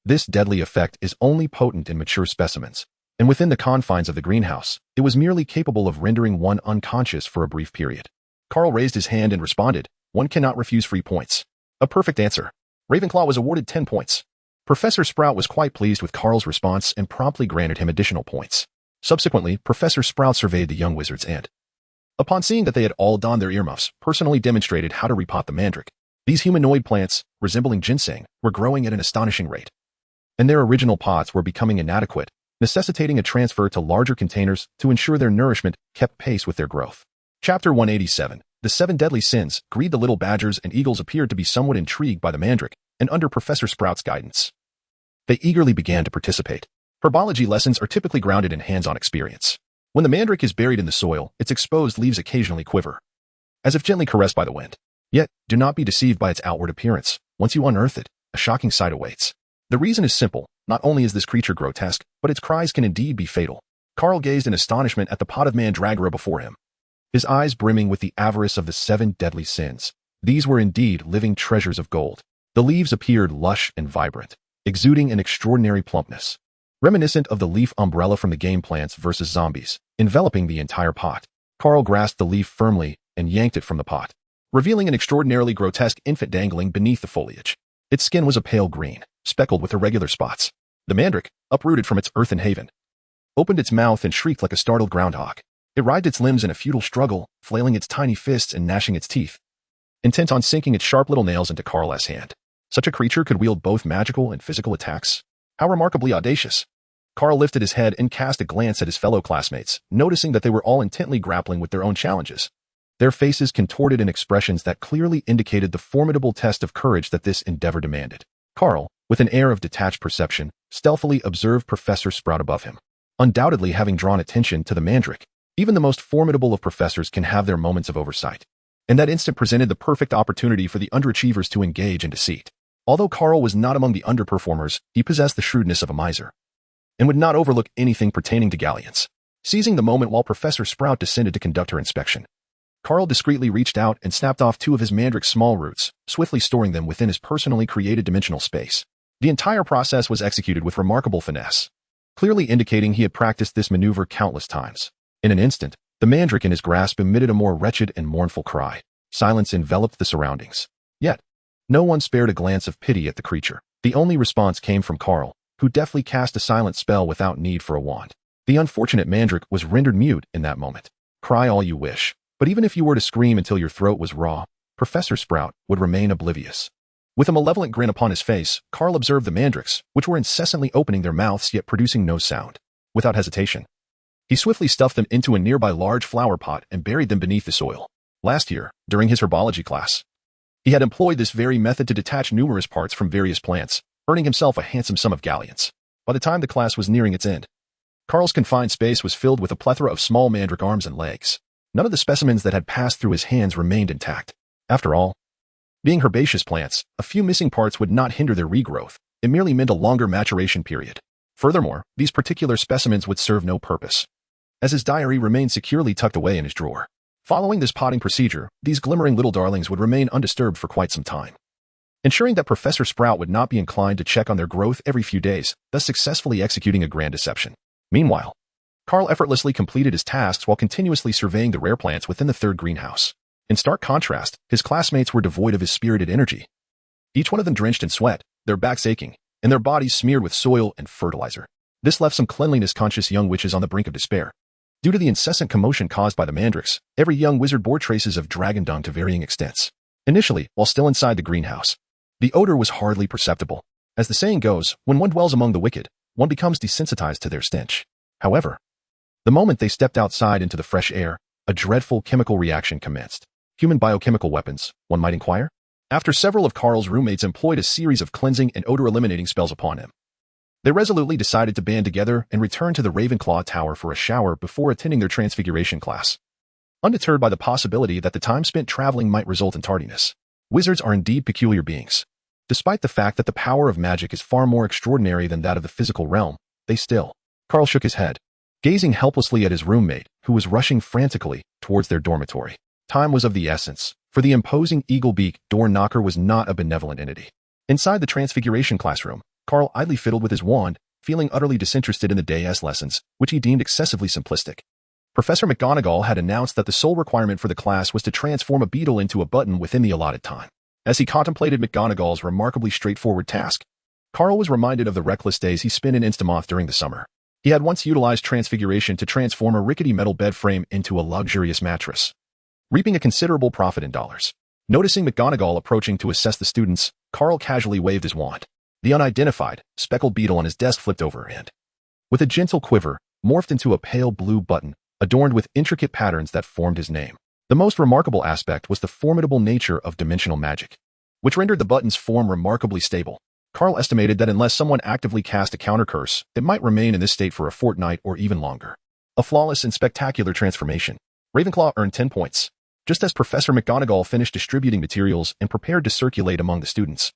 this deadly effect is only potent in mature specimens, and within the confines of the greenhouse, it was merely capable of rendering one unconscious for a brief period. Carl raised his hand and responded, one cannot refuse free points. A perfect answer. Ravenclaw was awarded 10 points. Professor Sprout was quite pleased with Carl's response and promptly granted him additional points. Subsequently, Professor Sprout surveyed the young wizards and, upon seeing that they had all donned their earmuffs, personally demonstrated how to repot the mandrake. These humanoid plants, resembling ginseng, were growing at an astonishing rate, and their original pots were becoming inadequate, necessitating a transfer to larger containers to ensure their nourishment kept pace with their growth. Chapter 187, The Seven Deadly Sins. Greed. The little badgers and eagles appeared to be somewhat intrigued by the mandrake, and under Professor Sprout's guidance, they eagerly began to participate. Herbology lessons are typically grounded in hands-on experience. When the mandrake is buried in the soil, its exposed leaves occasionally quiver, as if gently caressed by the wind. Yet, do not be deceived by its outward appearance. Once you unearth it, a shocking sight awaits. The reason is simple. Not only is this creature grotesque, but its cries can indeed be fatal. Carl gazed in astonishment at the pot of mandragora before him, his eyes brimming with the avarice of the 7 deadly sins. These were indeed living treasures of gold. The leaves appeared lush and vibrant, exuding an extraordinary plumpness, reminiscent of the leaf umbrella from the game Plants vs. Zombies, enveloping the entire pot. Carl grasped the leaf firmly and yanked it from the pot, revealing an extraordinarily grotesque infant dangling beneath the foliage. Its skin was a pale green, speckled with irregular spots. The mandrake, uprooted from its earthen haven, opened its mouth and shrieked like a startled groundhog. It writhed its limbs in a futile struggle, flailing its tiny fists and gnashing its teeth, intent on sinking its sharp little nails into Carl's hand. Such a creature could wield both magical and physical attacks. How remarkably audacious. Carl lifted his head and cast a glance at his fellow classmates, noticing that they were all intently grappling with their own challenges. Their faces contorted in expressions that clearly indicated the formidable test of courage that this endeavor demanded. Carl, with an air of detached perception, stealthily observed Professor Sprout above him, undoubtedly having drawn attention to the mandrake. Even the most formidable of professors can have their moments of oversight, and that instant presented the perfect opportunity for the underachievers to engage in deceit. Although Carl was not among the underperformers, he possessed the shrewdness of a miser, and would not overlook anything pertaining to galleons. Seizing the moment while Professor Sprout descended to conduct her inspection, Carl discreetly reached out and snapped off 2 of his mandrake's small roots, swiftly storing them within his personally created dimensional space. The entire process was executed with remarkable finesse, clearly indicating he had practiced this maneuver countless times. In an instant, the mandrake in his grasp emitted a more wretched and mournful cry. Silence enveloped the surroundings. Yet, no one spared a glance of pity at the creature. The only response came from Carl, who deftly cast a silent spell without need for a wand. The unfortunate mandrake was rendered mute in that moment. Cry all you wish, but even if you were to scream until your throat was raw, Professor Sprout would remain oblivious. With a malevolent grin upon his face, Carl observed the mandrakes, which were incessantly opening their mouths yet producing no sound. Without hesitation, he swiftly stuffed them into a nearby large flower pot and buried them beneath the soil. Last year, during his herbology class, he had employed this very method to detach numerous parts from various plants, earning himself a handsome sum of galleons. By the time the class was nearing its end, Carl's confined space was filled with a plethora of small mandrake arms and legs. None of the specimens that had passed through his hands remained intact. After all, being herbaceous plants, a few missing parts would not hinder their regrowth. It merely meant a longer maturation period. Furthermore, these particular specimens would serve no purpose, as his diary remained securely tucked away in his drawer. Following this potting procedure, these glimmering little darlings would remain undisturbed for quite some time, ensuring that Professor Sprout would not be inclined to check on their growth every few days, thus successfully executing a grand deception. Meanwhile, Carl effortlessly completed his tasks while continuously surveying the rare plants within the third greenhouse. In stark contrast, his classmates were devoid of his spirited energy. Each one of them drenched in sweat, their backs aching, and their bodies smeared with soil and fertilizer. This left some cleanliness-conscious young witches on the brink of despair. Due to the incessant commotion caused by the mandrakes, every young wizard bore traces of dragon dung to varying extents. Initially, while still inside the greenhouse, the odor was hardly perceptible. As the saying goes, when one dwells among the wicked, one becomes desensitized to their stench. However, the moment they stepped outside into the fresh air, a dreadful chemical reaction commenced. Human biochemical weapons, one might inquire? After several of Carl's roommates employed a series of cleansing and odor-eliminating spells upon him, they resolutely decided to band together and return to the Ravenclaw Tower for a shower before attending their transfiguration class. Undeterred by the possibility that the time spent traveling might result in tardiness, wizards are indeed peculiar beings. Despite the fact that the power of magic is far more extraordinary than that of the physical realm, they still. Carl shook his head, gazing helplessly at his roommate, who was rushing frantically towards their dormitory. Time was of the essence, for the imposing eagle-beak door knocker was not a benevolent entity. Inside the transfiguration classroom, Carl idly fiddled with his wand, feeling utterly disinterested in the daze lessons, which he deemed excessively simplistic. Professor McGonagall had announced that the sole requirement for the class was to transform a beetle into a button within the allotted time. As he contemplated McGonagall's remarkably straightforward task, Carl was reminded of the reckless days he spent in Insmouth during the summer. He had once utilized transfiguration to transform a rickety metal bed frame into a luxurious mattress, reaping a considerable profit in dollars. Noticing McGonagall approaching to assess the students, Carl casually waved his wand. The unidentified, speckled beetle on his desk flipped over and, with a gentle quiver, morphed into a pale blue button, adorned with intricate patterns that formed his name. The most remarkable aspect was the formidable nature of dimensional magic, which rendered the button's form remarkably stable. Carl estimated that unless someone actively cast a counter curse, it might remain in this state for a fortnight or even longer. A flawless and spectacular transformation. Ravenclaw earned 10 points. Just as Professor McGonagall finished distributing materials and prepared to circulate among the students,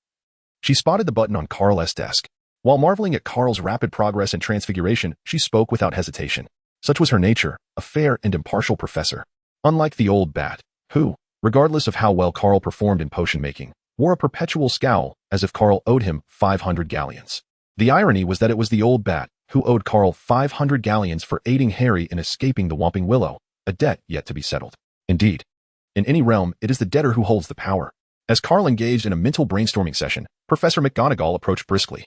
she spotted the button on Carl's desk. While marveling at Carl's rapid progress and transfiguration, she spoke without hesitation. Such was her nature, a fair and impartial professor. Unlike the old bat, who, regardless of how well Carl performed in potion-making, wore a perpetual scowl as if Carl owed him 500 galleons. The irony was that it was the old bat who owed Carl 500 galleons for aiding Harry in escaping the Whomping Willow, a debt yet to be settled. Indeed, in any realm, it is the debtor who holds the power. As Carl engaged in a mental brainstorming session, Professor McGonagall approached briskly,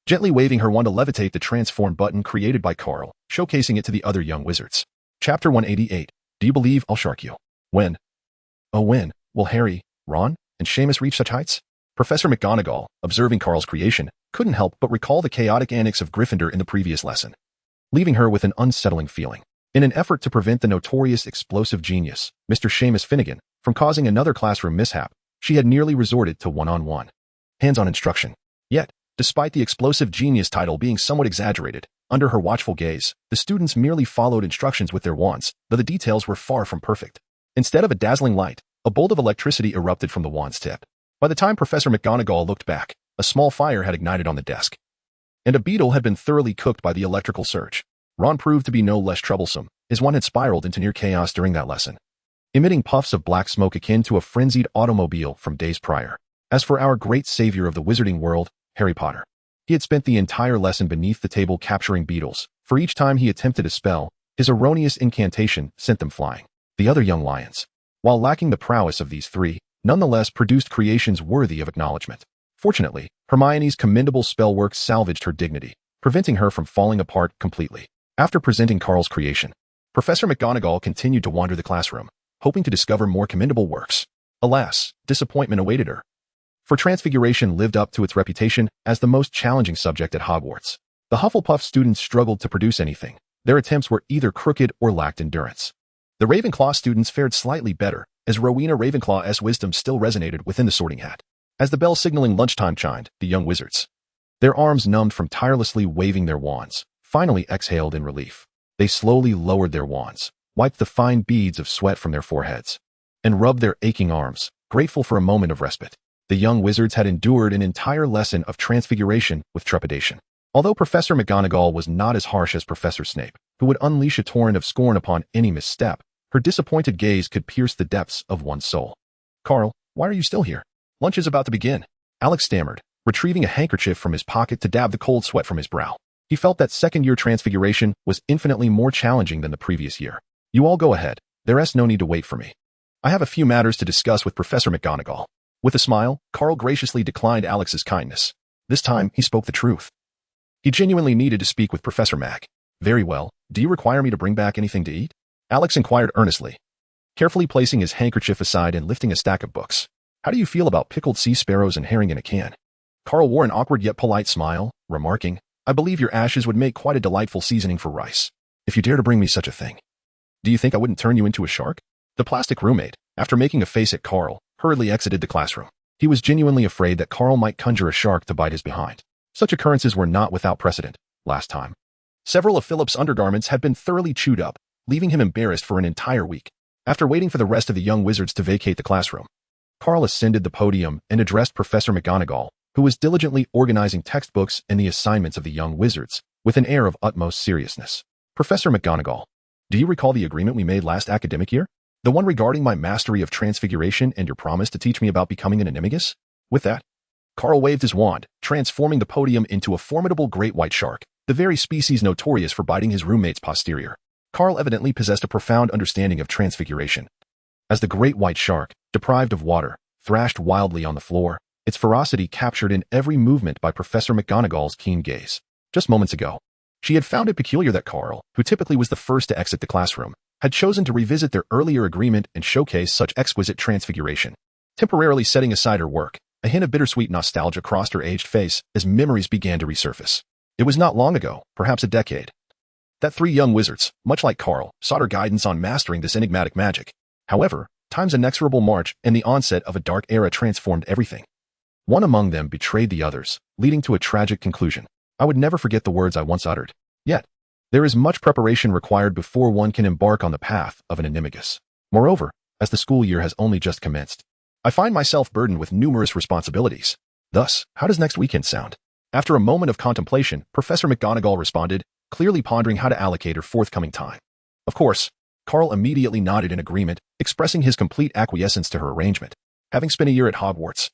gently waving her wand to levitate the transform button created by Carl, showcasing it to the other young wizards. Chapter 188. Do you believe I'll shark you? When? Oh, when will Harry, Ron, and Seamus reach such heights? Professor McGonagall, observing Carl's creation, couldn't help but recall the chaotic antics of Gryffindor in the previous lesson, leaving her with an unsettling feeling. In an effort to prevent the notorious explosive genius, Mr. Seamus Finnegan, from causing another classroom mishap, she had nearly resorted to one-on-one, hands-on instruction. Yet, despite the explosive genius title being somewhat exaggerated, under her watchful gaze, the students merely followed instructions with their wands, though the details were far from perfect. Instead of a dazzling light, a bolt of electricity erupted from the wand's tip. By the time Professor McGonagall looked back, a small fire had ignited on the desk, and a beetle had been thoroughly cooked by the electrical surge. Ron proved to be no less troublesome. His wand had spiraled into near chaos during that lesson, emitting puffs of black smoke akin to a frenzied automobile from days prior. As for our great savior of the wizarding world, Harry Potter, he had spent the entire lesson beneath the table capturing beetles. For each time he attempted a spell, his erroneous incantation sent them flying. The other young lions, while lacking the prowess of these three, nonetheless produced creations worthy of acknowledgement. Fortunately, Hermione's commendable spell work salvaged her dignity, preventing her from falling apart completely. After presenting Carl's creation, Professor McGonagall continued to wander the classroom, hoping to discover more commendable works. Alas, disappointment awaited her. for Transfiguration lived up to its reputation as the most challenging subject at Hogwarts. The Hufflepuff students struggled to produce anything. Their attempts were either crooked or lacked endurance. The Ravenclaw students fared slightly better, as Rowena Ravenclaw's wisdom still resonated within the Sorting Hat. As the bell signaling lunchtime chimed, the young wizards, their arms numbed from tirelessly waving their wands, finally exhaled in relief. They slowly lowered their wands, wiped the fine beads of sweat from their foreheads, and rubbed their aching arms, grateful for a moment of respite. The young wizards had endured an entire lesson of Transfiguration with trepidation. Although Professor McGonagall was not as harsh as Professor Snape, who would unleash a torrent of scorn upon any misstep, her disappointed gaze could pierce the depths of one's soul. "Carl, why are you still here? Lunch is about to begin," Alex stammered, retrieving a handkerchief from his pocket to dab the cold sweat from his brow. He felt that second-year Transfiguration was infinitely more challenging than the previous year. "You all go ahead. There's no need to wait for me. I have a few matters to discuss with Professor McGonagall." With a smile, Carl graciously declined Alex's kindness. This time, he spoke the truth. He genuinely needed to speak with Professor Mac. "Very well. Do you require me to bring back anything to eat?" Alex inquired earnestly, carefully placing his handkerchief aside and lifting a stack of books. "How do you feel about pickled sea sparrows and herring in a can?" Carl wore an awkward yet polite smile, remarking, "I believe your ashes would make quite a delightful seasoning for rice. If you dare to bring me such a thing. Do you think I wouldn't turn you into a shark?" The plastic roommate, after making a face at Carl, hurriedly exited the classroom. He was genuinely afraid that Carl might conjure a shark to bite his behind. Such occurrences were not without precedent. Last time, several of Philip's undergarments had been thoroughly chewed up, leaving him embarrassed for an entire week. After waiting for the rest of the young wizards to vacate the classroom, Carl ascended the podium and addressed Professor McGonagall, who was diligently organizing textbooks and the assignments of the young wizards, with an air of utmost seriousness. "Professor McGonagall, do you recall the agreement we made last academic year? The one regarding my mastery of Transfiguration and your promise to teach me about becoming an animagus?" With that, Carl waved his wand, transforming the podium into a formidable great white shark, the very species notorious for biting his roommate's posterior. Carl evidently possessed a profound understanding of Transfiguration. As the great white shark, deprived of water, thrashed wildly on the floor, its ferocity captured in every movement by Professor McGonagall's keen gaze. Just moments ago, she had found it peculiar that Carl, who typically was the first to exit the classroom, had chosen to revisit their earlier agreement and showcase such exquisite transfiguration. Temporarily setting aside her work, a hint of bittersweet nostalgia crossed her aged face as memories began to resurface. It was not long ago, perhaps a decade, that three young wizards, much like Carl, sought her guidance on mastering this enigmatic magic. However, time's inexorable march and the onset of a dark era transformed everything. One among them betrayed the others, leading to a tragic conclusion. "I would never forget the words I once uttered. Yet, there is much preparation required before one can embark on the path of an animagus. Moreover, as the school year has only just commenced, I find myself burdened with numerous responsibilities. Thus, how does next weekend sound?" After a moment of contemplation, Professor McGonagall responded, clearly pondering how to allocate her forthcoming time. Of course, Carl immediately nodded in agreement, expressing his complete acquiescence to her arrangement. Having spent a year at Hogwarts,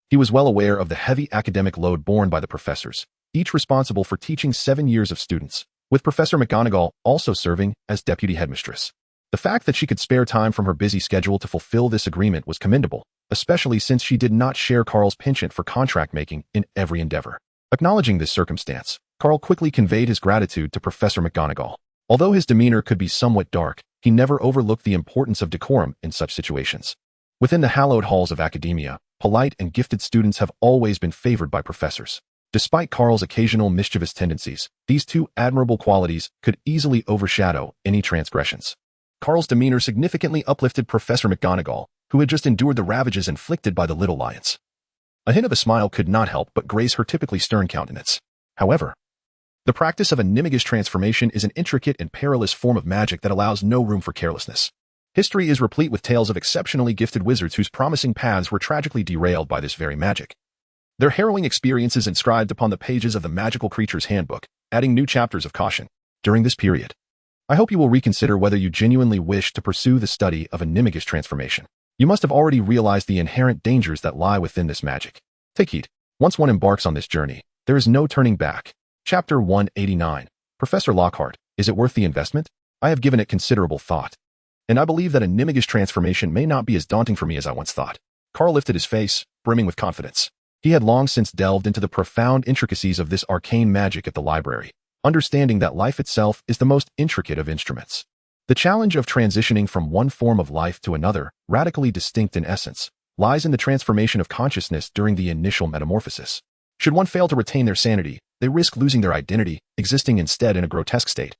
he was well aware of the heavy academic load borne by the professors, each responsible for teaching 7 years of students, with Professor McGonagall also serving as deputy headmistress. The fact that she could spare time from her busy schedule to fulfill this agreement was commendable, especially since she did not share Carl's penchant for contract making in every endeavor. Acknowledging this circumstance, Carl quickly conveyed his gratitude to Professor McGonagall. Although his demeanor could be somewhat dark, he never overlooked the importance of decorum in such situations. Within the hallowed halls of academia, polite and gifted students have always been favored by professors. Despite Carl's occasional mischievous tendencies, these two admirable qualities could easily overshadow any transgressions. Carl's demeanor significantly uplifted Professor McGonagall, who had just endured the ravages inflicted by the Little Lions. A hint of a smile could not help but grace her typically stern countenance. However, the practice of animagus transformation is an intricate and perilous form of magic that allows no room for carelessness. History is replete with tales of exceptionally gifted wizards whose promising paths were tragically derailed by this very magic. Their harrowing experiences inscribed upon the pages of the Magical Creature's Handbook, adding new chapters of caution. During this period, I hope you will reconsider whether you genuinely wish to pursue the study of animagus transformation. You must have already realized the inherent dangers that lie within this magic. Take heed. Once one embarks on this journey, there is no turning back. Chapter 189. Professor Lockhart, is it worth the investment? I have given it considerable thought, and I believe that animagus transformation may not be as daunting for me as I once thought. Carl lifted his face, brimming with confidence. He had long since delved into the profound intricacies of this arcane magic at the library, understanding that life itself is the most intricate of instruments. The challenge of transitioning from one form of life to another, radically distinct in essence, lies in the transformation of consciousness during the initial metamorphosis. Should one fail to retain their sanity, they risk losing their identity, existing instead in a grotesque state.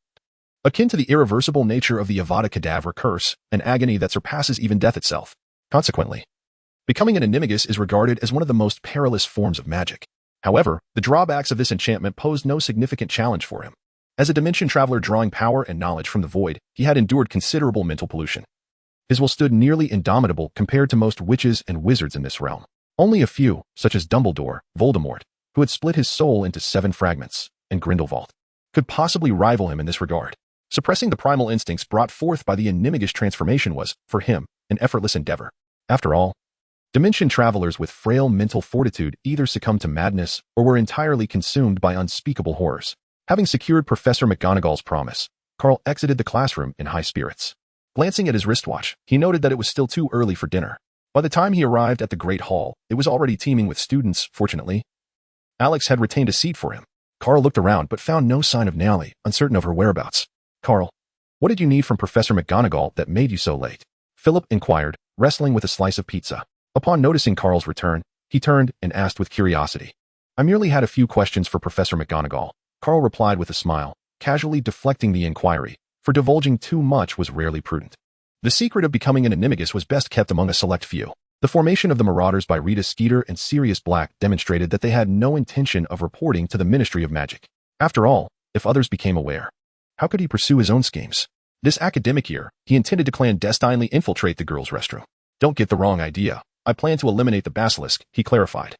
Akin to the irreversible nature of the Avada Kedavra curse, an agony that surpasses even death itself. Consequently, becoming an animagus is regarded as one of the most perilous forms of magic. However, the drawbacks of this enchantment posed no significant challenge for him. As a dimension traveler drawing power and knowledge from the void, he had endured considerable mental pollution. His will stood nearly indomitable compared to most witches and wizards in this realm. Only a few, such as Dumbledore, Voldemort, who had split his soul into 7 fragments, and Grindelwald, could possibly rival him in this regard. Suppressing the primal instincts brought forth by the animagus transformation was, for him, an effortless endeavor. After all, dimension travelers with frail mental fortitude either succumbed to madness or were entirely consumed by unspeakable horrors. Having secured Professor McGonagall's promise, Carl exited the classroom in high spirits. Glancing at his wristwatch, he noted that it was still too early for dinner. By the time he arrived at the Great Hall, it was already teeming with students, fortunately. Alex had retained a seat for him. Carl looked around but found no sign of Nally, uncertain of her whereabouts. "Carl, what did you need from Professor McGonagall that made you so late?" Philip inquired, wrestling with a slice of pizza. Upon noticing Carl's return, he turned and asked with curiosity. "I merely had a few questions for Professor McGonagall," Carl replied with a smile, casually deflecting the inquiry, for divulging too much was rarely prudent. The secret of becoming an animagus was best kept among a select few. The formation of the Marauders by Rita Skeeter and Sirius Black demonstrated that they had no intention of reporting to the Ministry of Magic. After all, if others became aware, how could he pursue his own schemes? This academic year, he intended to clandestinely infiltrate the girls' restroom. "Don't get the wrong idea. I plan to eliminate the basilisk," he clarified.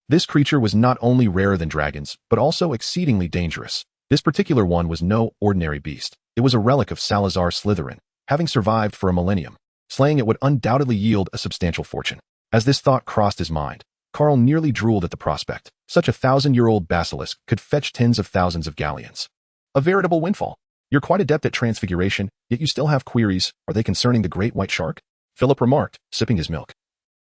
This creature was not only rarer than dragons, but also exceedingly dangerous. This particular one was no ordinary beast. It was a relic of Salazar Slytherin, having survived for a millennium. Slaying it would undoubtedly yield a substantial fortune. As this thought crossed his mind, Carl nearly drooled at the prospect. Such a 1,000-year-old basilisk could fetch tens of thousands of galleons. A veritable windfall. "You're quite adept at transfiguration, yet you still have queries. Are they concerning the great white shark?" Philip remarked, sipping his milk.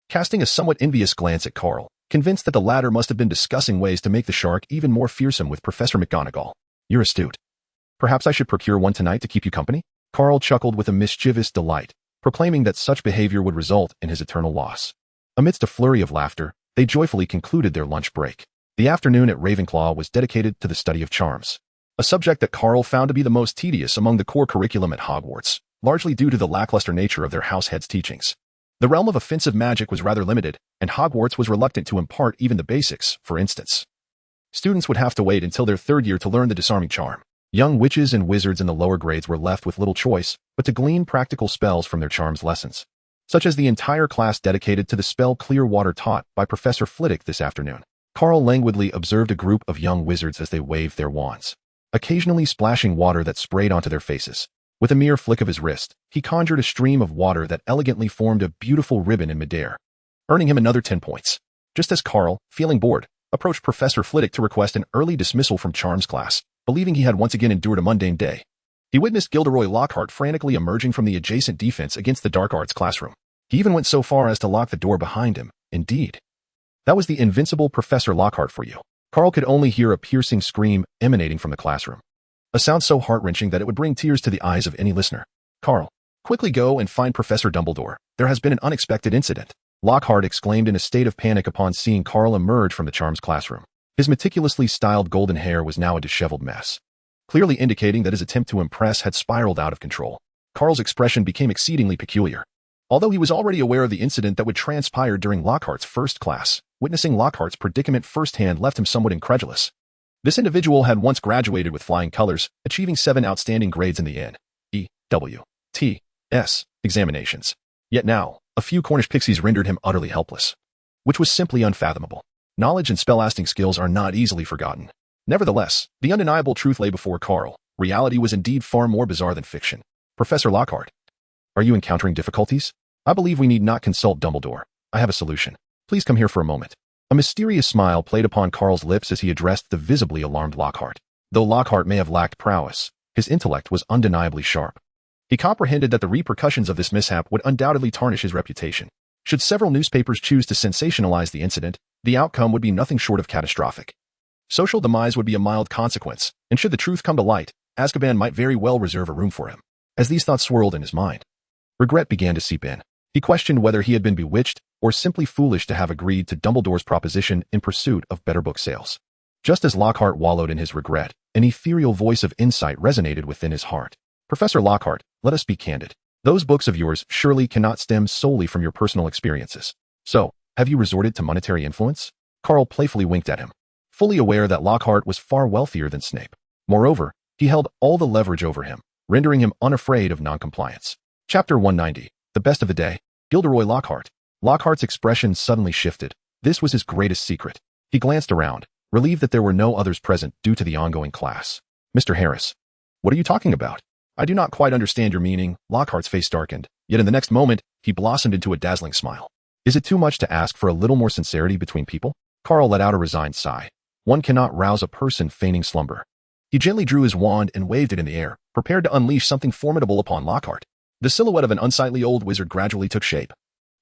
Casting a somewhat envious glance at Carl, convinced that the latter must have been discussing ways to make the shark even more fearsome with Professor McGonagall. "You're astute. Perhaps I should procure one tonight to keep you company?" Carl chuckled with a mischievous delight, proclaiming that such behavior would result in his eternal loss. Amidst a flurry of laughter, they joyfully concluded their lunch break. The afternoon at Ravenclaw was dedicated to the study of charms, a subject that Carl found to be the most tedious among the core curriculum at Hogwarts, largely due to the lackluster nature of their house head's teachings. The realm of offensive magic was rather limited, and Hogwarts was reluctant to impart even the basics. For instance, students would have to wait until their 3rd year to learn the disarming charm. Young witches and wizards in the lower grades were left with little choice but to glean practical spells from their charms lessons, such as the entire class dedicated to the spell Clear Water taught by Professor Flitwick this afternoon. Carl languidly observed a group of young wizards as they waved their wands, occasionally splashing water that sprayed onto their faces. With a mere flick of his wrist, he conjured a stream of water that elegantly formed a beautiful ribbon in midair, earning him another 10 points. Just as Carl, feeling bored, approached Professor Flitwick to request an early dismissal from charms class, believing he had once again endured a mundane day, he witnessed Gilderoy Lockhart frantically emerging from the adjacent defense against the dark arts classroom. He even went so far as to lock the door behind him. Indeed, that was the invincible Professor Lockhart for you. Carl could only hear a piercing scream emanating from the classroom, a sound so heart-wrenching that it would bring tears to the eyes of any listener. "Carl, quickly go and find Professor Dumbledore. There has been an unexpected incident," Lockhart exclaimed in a state of panic upon seeing Carl emerge from the charms classroom. His meticulously styled golden hair was now a disheveled mess, clearly indicating that his attempt to impress had spiraled out of control. Carl's expression became exceedingly peculiar. Although he was already aware of the incident that would transpire during Lockhart's first class, witnessing Lockhart's predicament firsthand left him somewhat incredulous. This individual had once graduated with flying colors, achieving 7 outstanding grades in the N.E.W.T.S. examinations. Yet now, a few Cornish pixies rendered him utterly helpless, which was simply unfathomable. Knowledge and spellcasting skills are not easily forgotten. Nevertheless, the undeniable truth lay before Carl. Reality was indeed far more bizarre than fiction. "Professor Lockhart, are you encountering difficulties? I believe we need not consult Dumbledore. I have a solution. Please come here for a moment." A mysterious smile played upon Carl's lips as he addressed the visibly alarmed Lockhart. Though Lockhart may have lacked prowess, his intellect was undeniably sharp. He comprehended that the repercussions of this mishap would undoubtedly tarnish his reputation. Should several newspapers choose to sensationalize the incident, the outcome would be nothing short of catastrophic. Social demise would be a mild consequence, and should the truth come to light, Azkaban might very well reserve a room for him. As these thoughts swirled in his mind, regret began to seep in. He questioned whether he had been bewitched or simply foolish to have agreed to Dumbledore's proposition in pursuit of better book sales. Just as Lockhart wallowed in his regret, an ethereal voice of insight resonated within his heart. Professor Lockhart, let us be candid. Those books of yours surely cannot stem solely from your personal experiences. So, have you resorted to monetary influence? Carl playfully winked at him, fully aware that Lockhart was far wealthier than Snape. Moreover, he held all the leverage over him, rendering him unafraid of noncompliance. Chapter 190. The best of the day. Gilderoy Lockhart. Lockhart's expression suddenly shifted. This was his greatest secret. He glanced around, relieved that there were no others present due to the ongoing class. Mr. Harris. What are you talking about? I do not quite understand your meaning. Lockhart's face darkened, yet in the next moment, he blossomed into a dazzling smile. Is it too much to ask for a little more sincerity between people? Carl let out a resigned sigh. One cannot rouse a person feigning slumber. He gently drew his wand and waved it in the air, prepared to unleash something formidable upon Lockhart. The silhouette of an unsightly old wizard gradually took shape,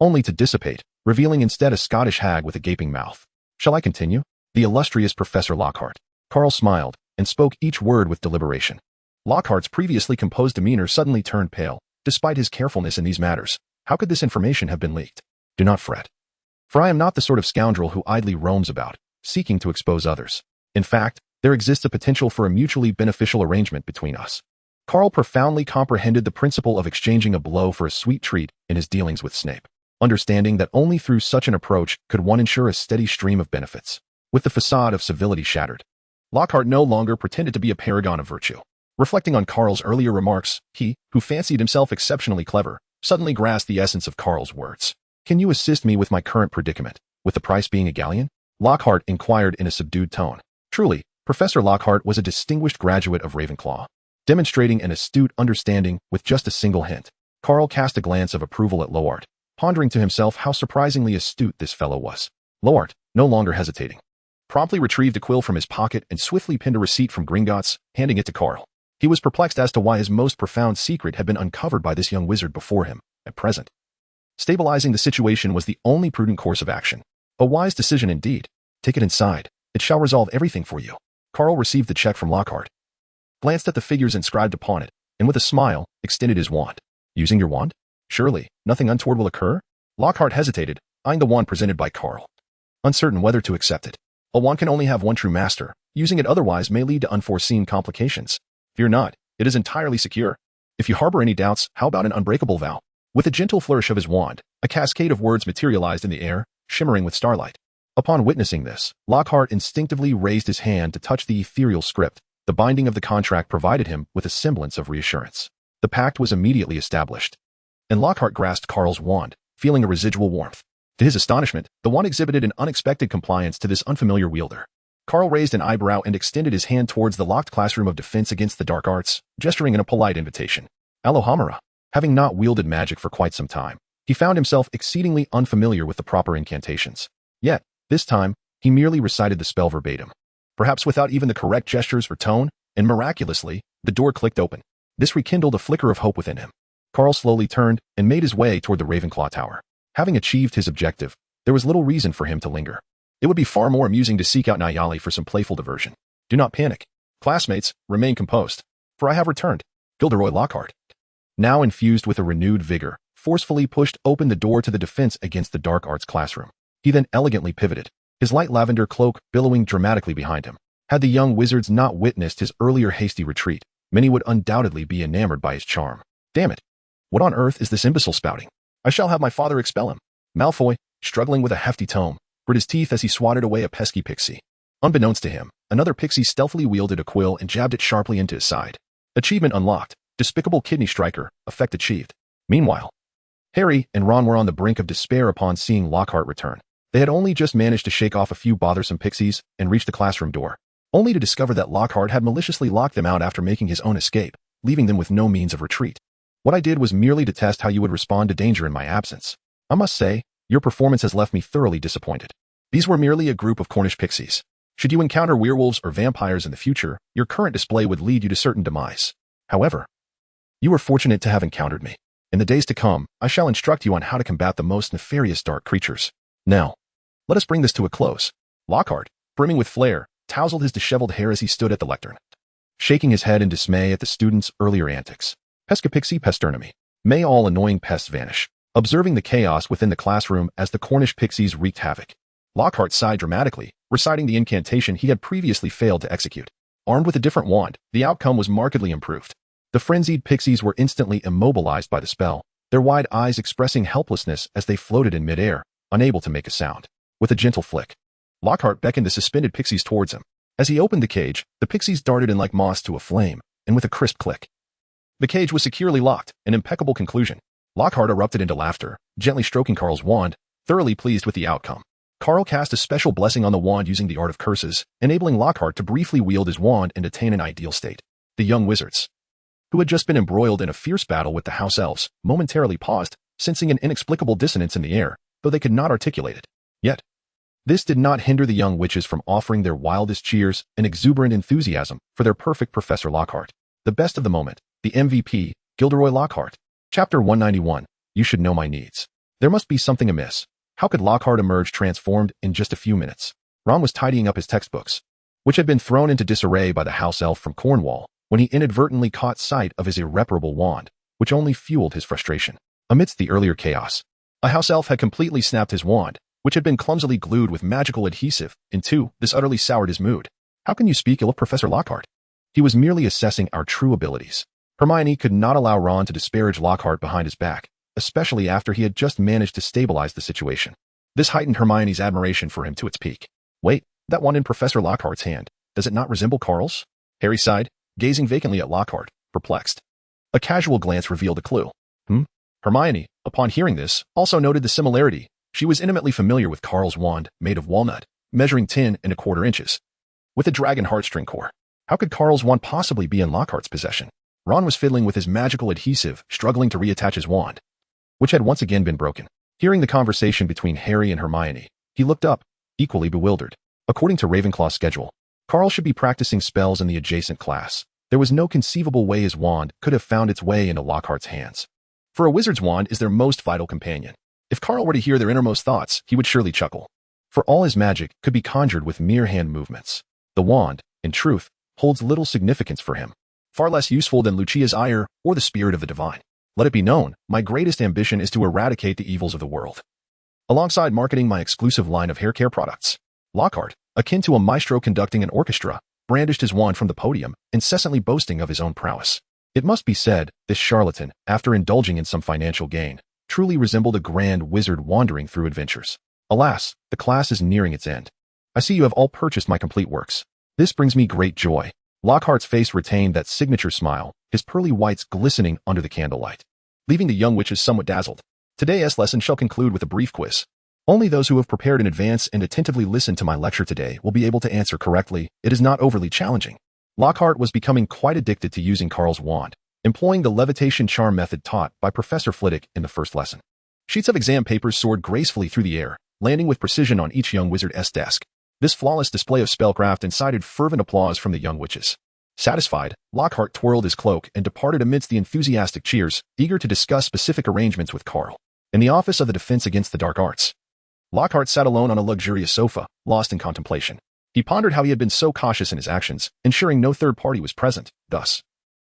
only to dissipate, revealing instead a Scottish hag with a gaping mouth. Shall I continue? The illustrious Professor Lockhart. Carl smiled and spoke each word with deliberation. Lockhart's previously composed demeanor suddenly turned pale. Despite his carefulness in these matters, how could this information have been leaked? Do not fret. For I am not the sort of scoundrel who idly roams about, seeking to expose others. In fact, there exists a potential for a mutually beneficial arrangement between us. Carl profoundly comprehended the principle of exchanging a blow for a sweet treat in his dealings with Snape, understanding that only through such an approach could one ensure a steady stream of benefits. With the facade of civility shattered, Lockhart no longer pretended to be a paragon of virtue. Reflecting on Carl's earlier remarks, he, who fancied himself exceptionally clever, suddenly grasped the essence of Carl's words. Can you assist me with my current predicament, with the price being a galleon? Lockhart inquired in a subdued tone. Truly, Professor Lockhart was a distinguished graduate of Ravenclaw, demonstrating an astute understanding with just a single hint. Carl cast a glance of approval at Loart, pondering to himself how surprisingly astute this fellow was. Loart, no longer hesitating, promptly retrieved a quill from his pocket and swiftly pinned a receipt from Gringotts, handing it to Carl. He was perplexed as to why his most profound secret had been uncovered by this young wizard before him, at present. Stabilizing the situation was the only prudent course of action. A wise decision indeed. Take it inside. It shall resolve everything for you. Carl received the check from Lockhart, glanced at the figures inscribed upon it, and with a smile, extended his wand. Using your wand? Surely, nothing untoward will occur? Lockhart hesitated, eyeing the wand presented by Carl, uncertain whether to accept it. A wand can only have one true master. Using it otherwise may lead to unforeseen complications. Fear not, it is entirely secure. If you harbor any doubts, how about an unbreakable vow? With a gentle flourish of his wand, a cascade of words materialized in the air, shimmering with starlight. Upon witnessing this, Lockhart instinctively raised his hand to touch the ethereal script. The binding of the contract provided him with a semblance of reassurance. The pact was immediately established, and Lockhart grasped Carl's wand, feeling a residual warmth. To his astonishment, the wand exhibited an unexpected compliance to this unfamiliar wielder. Carl raised an eyebrow and extended his hand towards the locked classroom of defense against the dark arts, gesturing in a polite invitation. Alohamara. Having not wielded magic for quite some time, he found himself exceedingly unfamiliar with the proper incantations. Yet, this time, he merely recited the spell verbatim, perhaps without even the correct gestures or tone, and miraculously, the door clicked open. This rekindled a flicker of hope within him. Carl slowly turned and made his way toward the Ravenclaw Tower. Having achieved his objective, there was little reason for him to linger. It would be far more amusing to seek out Nayali for some playful diversion. Do not panic. Classmates, remain composed, for I have returned. Gilderoy Lockhart, now infused with a renewed vigor, forcefully pushed open the door to the defense against the dark arts classroom. He then elegantly pivoted, his light lavender cloak billowing dramatically behind him. Had the young wizards not witnessed his earlier hasty retreat, many would undoubtedly be enamored by his charm. Damn it! What on earth is this imbecile spouting? I shall have my father expel him. Malfoy, struggling with a hefty tome, grit his teeth as he swatted away a pesky pixie. Unbeknownst to him, another pixie stealthily wielded a quill and jabbed it sharply into his side. Achievement unlocked. Despicable kidney striker. Effect achieved. Meanwhile, Harry and Ron were on the brink of despair upon seeing Lockhart return. They had only just managed to shake off a few bothersome pixies and reach the classroom door, only to discover that Lockhart had maliciously locked them out after making his own escape, leaving them with no means of retreat. What I did was merely to test how you would respond to danger in my absence. I must say, your performance has left me thoroughly disappointed. These were merely a group of Cornish pixies. Should you encounter werewolves or vampires in the future, your current display would lead you to certain demise. However, you were fortunate to have encountered me. In the days to come, I shall instruct you on how to combat the most nefarious dark creatures. Now, let us bring this to a close. Lockhart, brimming with flair, tousled his disheveled hair as he stood at the lectern, shaking his head in dismay at the students' earlier antics. Pescapixie pesternami. May all annoying pests vanish. observing the chaos within the classroom as the Cornish pixies wreaked havoc. Lockhart sighed dramatically, reciting the incantation he had previously failed to execute. Armed with a different wand, the outcome was markedly improved. The frenzied pixies were instantly immobilized by the spell, their wide eyes expressing helplessness as they floated in midair, unable to make a sound. With a gentle flick, Lockhart beckoned the suspended pixies towards him. As he opened the cage, the pixies darted in like moths to a flame, and with a crisp click, the cage was securely locked, an impeccable conclusion. Lockhart erupted into laughter, gently stroking Carl's wand, thoroughly pleased with the outcome. Carl cast a special blessing on the wand using the art of curses, enabling Lockhart to briefly wield his wand and attain an ideal state. The young wizards, who had just been embroiled in a fierce battle with the house elves, momentarily paused, sensing an inexplicable dissonance in the air, though they could not articulate it. Yet, this did not hinder the young witches from offering their wildest cheers and exuberant enthusiasm for their perfect Professor Lockhart. The best of the moment, the MVP, Gilderoy Lockhart. Chapter 191, You Should Know My Needs. There must be something amiss. How could Lockhart emerge transformed in just a few minutes? Ron was tidying up his textbooks, which had been thrown into disarray by the house elf from Cornwall, when he inadvertently caught sight of his irreparable wand, which only fueled his frustration. Amidst the earlier chaos, a house elf had completely snapped his wand, which had been clumsily glued with magical adhesive, into. This utterly soured his mood. How can you speak ill of Professor Lockhart? He was merely assessing our true abilities. Hermione could not allow Ron to disparage Lockhart behind his back, especially after he had just managed to stabilize the situation. This heightened Hermione's admiration for him to its peak. Wait, that one in Professor Lockhart's hand, does it not resemble Carl's? Harry sighed, gazing vacantly at Lockhart, perplexed. A casual glance revealed a clue. Hermione, upon hearing this, also noted the similarity. She was intimately familiar with Carl's wand, made of walnut, measuring 10¼ inches, with a dragon heartstring core. How could Carl's wand possibly be in Lockhart's possession? Ron was fiddling with his magical adhesive, struggling to reattach his wand, which had once again been broken. Hearing the conversation between Harry and Hermione, he looked up, equally bewildered. According to Ravenclaw's schedule, Carl should be practicing spells in the adjacent class. There was no conceivable way his wand could have found its way into Lockhart's hands. For a wizard's wand is their most vital companion. If Carl were to hear their innermost thoughts, he would surely chuckle. For all his magic could be conjured with mere hand movements. The wand, in truth, holds little significance for him. Far less useful than Lucia's ire or the spirit of the divine. Let it be known, my greatest ambition is to eradicate the evils of the world, alongside marketing my exclusive line of hair care products. Lockhart, akin to a maestro conducting an orchestra, brandished his wand from the podium, incessantly boasting of his own prowess. It must be said, this charlatan, after indulging in some financial gain, truly resembled a grand wizard wandering through adventures. Alas, the class is nearing its end. I see you have all purchased my complete works. This brings me great joy. Lockhart's face retained that signature smile, his pearly whites glistening under the candlelight, leaving the young witches somewhat dazzled. Today's lesson shall conclude with a brief quiz. Only those who have prepared in advance and attentively listened to my lecture today will be able to answer correctly. It is not overly challenging. Lockhart was becoming quite addicted to using Carl's wand, employing the levitation charm method taught by Professor Flitwick in the first lesson. Sheets of exam papers soared gracefully through the air, landing with precision on each young wizard's desk. This flawless display of spellcraft incited fervent applause from the young witches. Satisfied, Lockhart twirled his cloak and departed amidst the enthusiastic cheers, eager to discuss specific arrangements with Carl. In the office of the Defense Against the Dark Arts, Lockhart sat alone on a luxurious sofa, lost in contemplation. He pondered how he had been so cautious in his actions, ensuring no third party was present. Thus,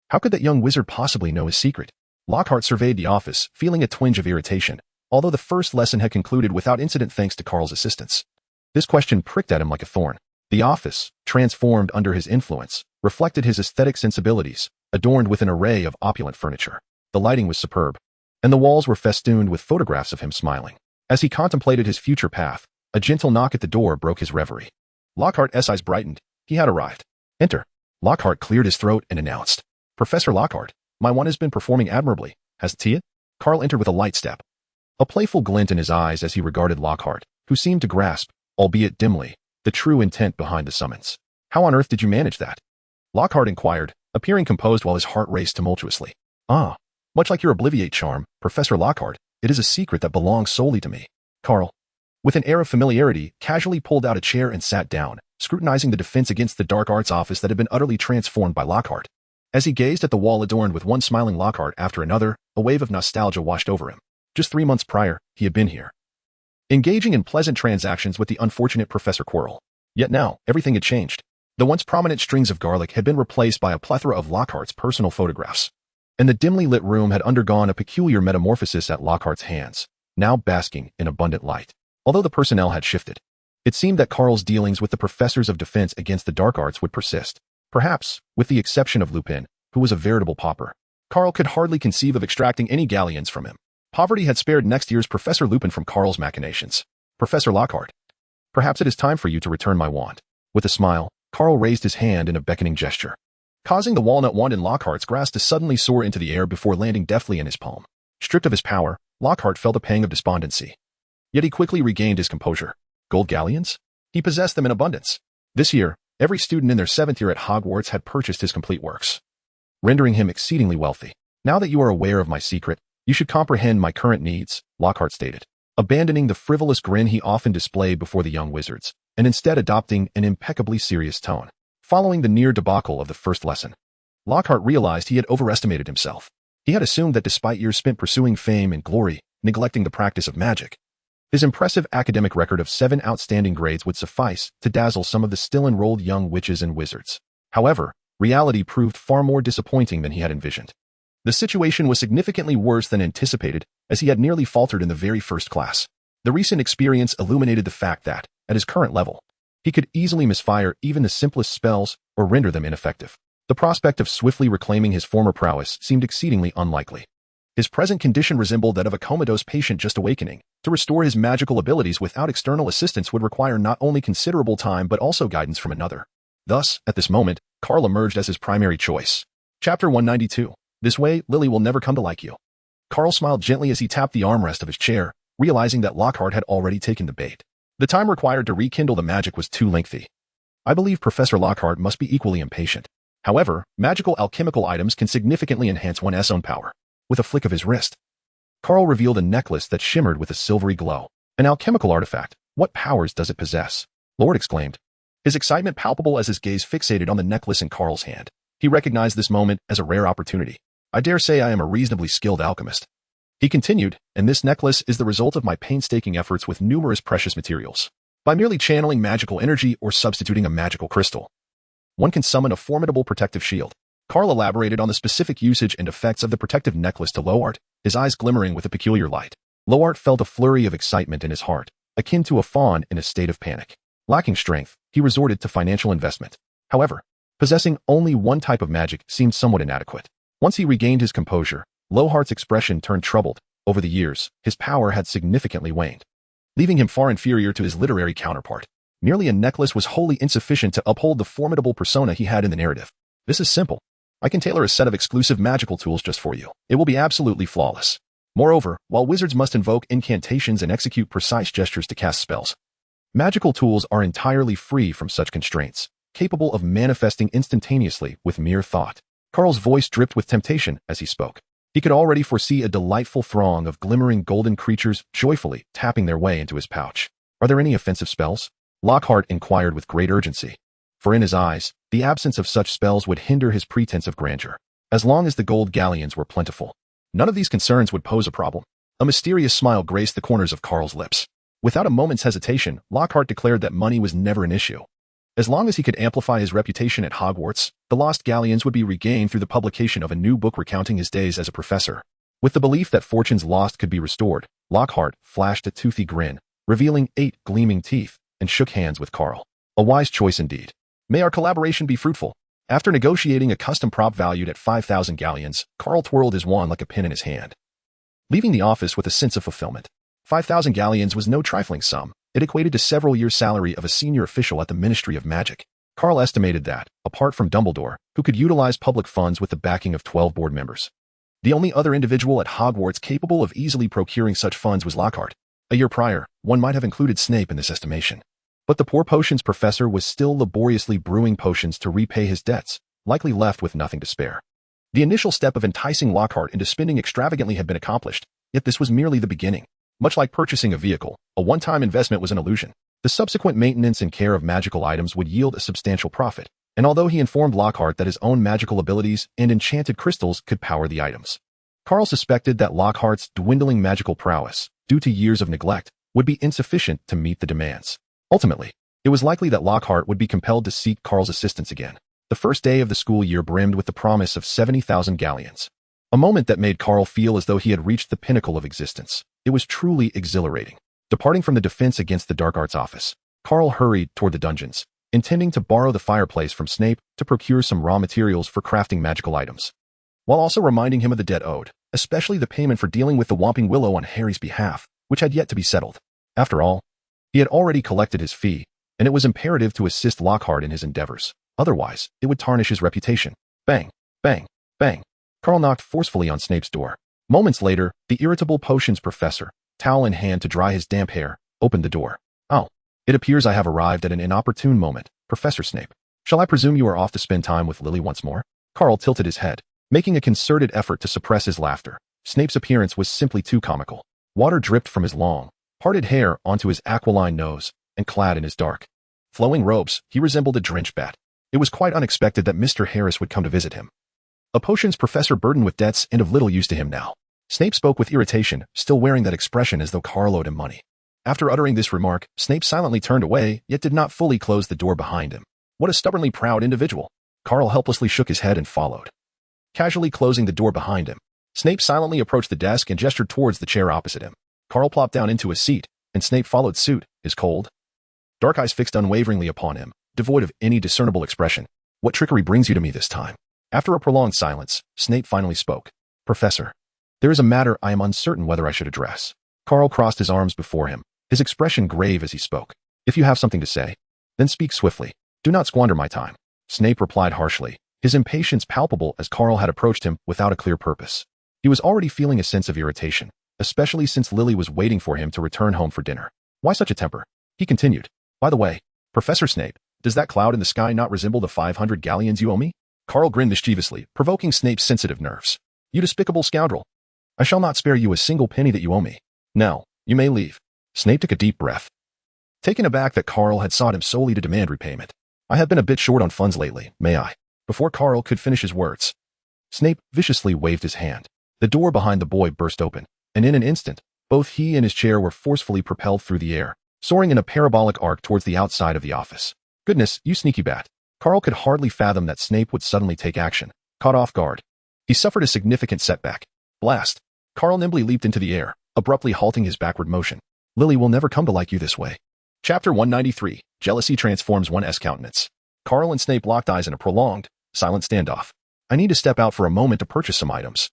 how could that young wizard possibly know his secret? Lockhart surveyed the office, feeling a twinge of irritation, although the first lesson had concluded without incident thanks to Carl's assistance. This question pricked at him like a thorn. The office, transformed under his influence, reflected his aesthetic sensibilities, adorned with an array of opulent furniture. The lighting was superb, and the walls were festooned with photographs of him smiling. As he contemplated his future path, a gentle knock at the door broke his reverie. Lockhart's eyes brightened. He had arrived. Enter. Lockhart cleared his throat and announced, Professor Lockhart, my wand has been performing admirably, hasn't it? Carl entered with a light step, a playful glint in his eyes as he regarded Lockhart, who seemed to grasp, albeit dimly, the true intent behind the summons. How on earth did you manage that? Lockhart inquired, appearing composed while his heart raced tumultuously. Ah, much like your obliviate charm, Professor Lockhart, it is a secret that belongs solely to me. Carl, with an air of familiarity, casually pulled out a chair and sat down, scrutinizing the Defense Against the Dark Arts office that had been utterly transformed by Lockhart. As he gazed at the wall adorned with one smiling Lockhart after another, a wave of nostalgia washed over him. Just 3 months prior, he had been here, engaging in pleasant transactions with the unfortunate Professor Quirrell. Yet now, everything had changed. The once prominent strings of garlic had been replaced by a plethora of Lockhart's personal photographs. and the dimly lit room had undergone a peculiar metamorphosis at Lockhart's hands, now basking in abundant light. Although the personnel had shifted, it seemed that Carl's dealings with the professors of defense against the dark arts would persist. Perhaps, with the exception of Lupin, who was a veritable pauper, Carl could hardly conceive of extracting any galleons from him. Poverty had spared next year's Professor Lupin from Carl's machinations. Professor Lockhart, perhaps it is time for you to return my wand. With a smile, Carl raised his hand in a beckoning gesture, causing the walnut wand in Lockhart's grasp to suddenly soar into the air before landing deftly in his palm. Stripped of his power, Lockhart felt a pang of despondency. Yet he quickly regained his composure. Gold galleons? He possessed them in abundance. This year, every student in their 7th year at Hogwarts had purchased his complete works, rendering him exceedingly wealthy. Now that you are aware of my secret, you should comprehend my current needs, Lockhart stated, abandoning the frivolous grin he often displayed before the young wizards, and instead adopting an impeccably serious tone. Following the near debacle of the first lesson, Lockhart realized he had overestimated himself. He had assumed that despite years spent pursuing fame and glory, neglecting the practice of magic, his impressive academic record of 7 outstanding grades would suffice to dazzle some of the still-enrolled young witches and wizards. However, reality proved far more disappointing than he had envisioned. The situation was significantly worse than anticipated, as he had nearly faltered in the very first class. The recent experience illuminated the fact that, at his current level, he could easily misfire even the simplest spells or render them ineffective. The prospect of swiftly reclaiming his former prowess seemed exceedingly unlikely. His present condition resembled that of a comatose patient just awakening. To restore his magical abilities without external assistance would require not only considerable time but also guidance from another. Thus, at this moment, Carl emerged as his primary choice. Chapter 192. This way, Lily will never come to like you. Carl smiled gently as he tapped the armrest of his chair, realizing that Lockhart had already taken the bait. The time required to rekindle the magic was too lengthy. I believe Professor Lockhart must be equally impatient. However, magical alchemical items can significantly enhance one's own power. With a flick of his wrist, Carl revealed a necklace that shimmered with a silvery glow. An alchemical artifact. What powers does it possess? Lord exclaimed, his excitement palpable as his gaze fixated on the necklace in Carl's hand. He recognized this moment as a rare opportunity. I dare say I am a reasonably skilled alchemist. He continued, and this necklace is the result of my painstaking efforts with numerous precious materials. By merely channeling magical energy or substituting a magical crystal, one can summon a formidable protective shield. Carl elaborated on the specific usage and effects of the protective necklace to Lowart, his eyes glimmering with a peculiar light. Lowart felt a flurry of excitement in his heart, akin to a fawn in a state of panic. Lacking strength, he resorted to financial investment. However, possessing only one type of magic seemed somewhat inadequate. Once he regained his composure, Lohart's expression turned troubled. Over the years, his power had significantly waned, leaving him far inferior to his literary counterpart. Merely a necklace was wholly insufficient to uphold the formidable persona he had in the narrative. This is simple. I can tailor a set of exclusive magical tools just for you. It will be absolutely flawless. Moreover, while wizards must invoke incantations and execute precise gestures to cast spells, magical tools are entirely free from such constraints, capable of manifesting instantaneously with mere thought. Carl's voice dripped with temptation as he spoke. He could already foresee a delightful throng of glimmering golden creatures joyfully tapping their way into his pouch. Are there any offensive spells? Lockhart inquired with great urgency, for in his eyes, the absence of such spells would hinder his pretense of grandeur. As long as the gold galleons were plentiful, none of these concerns would pose a problem. A mysterious smile graced the corners of Carl's lips. Without a moment's hesitation, Lockhart declared that money was never an issue. As long as he could amplify his reputation at Hogwarts, the lost galleons would be regained through the publication of a new book recounting his days as a professor. With the belief that fortunes lost could be restored, Lockhart flashed a toothy grin, revealing 8 gleaming teeth, and shook hands with Carl. A wise choice indeed. May our collaboration be fruitful. After negotiating a custom prop valued at 5,000 galleons, Carl twirled his wand like a pin in his hand, leaving the office with a sense of fulfillment. 5,000 galleons was no trifling sum. It equated to several years' salary of a senior official at the Ministry of Magic. Carl estimated that, apart from Dumbledore, who could utilize public funds with the backing of 12 board members, the only other individual at Hogwarts capable of easily procuring such funds was Lockhart. A year prior, one might have included Snape in this estimation. But the poor potions professor was still laboriously brewing potions to repay his debts, likely left with nothing to spare. The initial step of enticing Lockhart into spending extravagantly had been accomplished, yet this was merely the beginning. Much like purchasing a vehicle, a one-time investment was an illusion. The subsequent maintenance and care of magical items would yield a substantial profit, and although he informed Lockhart that his own magical abilities and enchanted crystals could power the items, Carl suspected that Lockhart's dwindling magical prowess, due to years of neglect, would be insufficient to meet the demands. Ultimately, it was likely that Lockhart would be compelled to seek Carl's assistance again. The first day of the school year brimmed with the promise of 70,000 galleons. A moment that made Carl feel as though he had reached the pinnacle of existence. It was truly exhilarating. Departing from the Defense Against the Dark Arts office, Carl hurried toward the dungeons, intending to borrow the fireplace from Snape to procure some raw materials for crafting magical items, while also reminding him of the debt owed, especially the payment for dealing with the Whomping Willow on Harry's behalf, which had yet to be settled. After all, he had already collected his fee, and it was imperative to assist Lockhart in his endeavors. Otherwise, it would tarnish his reputation. Bang, bang, bang. Carl knocked forcefully on Snape's door. Moments later, the irritable potions professor, towel in hand to dry his damp hair, opened the door. Oh, it appears I have arrived at an inopportune moment, Professor Snape. Shall I presume you are off to spend time with Lily once more? Carl tilted his head, making a concerted effort to suppress his laughter. Snape's appearance was simply too comical. Water dripped from his long, parted hair onto his aquiline nose, and clad in his dark, flowing robes, he resembled a drenched bat. It was quite unexpected that Mr. Harris would come to visit him. A potions professor burdened with debts and of little use to him now. Snape spoke with irritation, still wearing that expression as though Carl owed him money. After uttering this remark, Snape silently turned away, yet did not fully close the door behind him. What a stubbornly proud individual. Carl helplessly shook his head and followed. Casually closing the door behind him, Snape silently approached the desk and gestured towards the chair opposite him. Carl plopped down into a seat, and Snape followed suit, his cold, dark eyes fixed unwaveringly upon him, devoid of any discernible expression. What trickery brings you to me this time? After a prolonged silence, Snape finally spoke. Professor, there is a matter I am uncertain whether I should address. Carl crossed his arms before him, his expression grave as he spoke. If you have something to say, then speak swiftly. Do not squander my time. Snape replied harshly, his impatience palpable as Carl had approached him without a clear purpose. He was already feeling a sense of irritation, especially since Lily was waiting for him to return home for dinner. Why such a temper? He continued. By the way, Professor Snape, does that cloud in the sky not resemble the 500 galleons you owe me? Carl grinned mischievously, provoking Snape's sensitive nerves. You despicable scoundrel. I shall not spare you a single penny that you owe me. Now, you may leave. Snape took a deep breath, taken aback that Carl had sought him solely to demand repayment. I have been a bit short on funds lately, may I? Before Carl could finish his words, Snape viciously waved his hand. The door behind the boy burst open, and in an instant, both he and his chair were forcefully propelled through the air, soaring in a parabolic arc towards the outside of the office. Goodness, you sneaky bat. Carl could hardly fathom that Snape would suddenly take action. Caught off guard, he suffered a significant setback. Blast! Carl nimbly leaped into the air, abruptly halting his backward motion. Lily will never come to like you this way. Chapter 193. Jealousy transforms one's countenance. Carl and Snape locked eyes in a prolonged, silent standoff. I need to step out for a moment to purchase some items.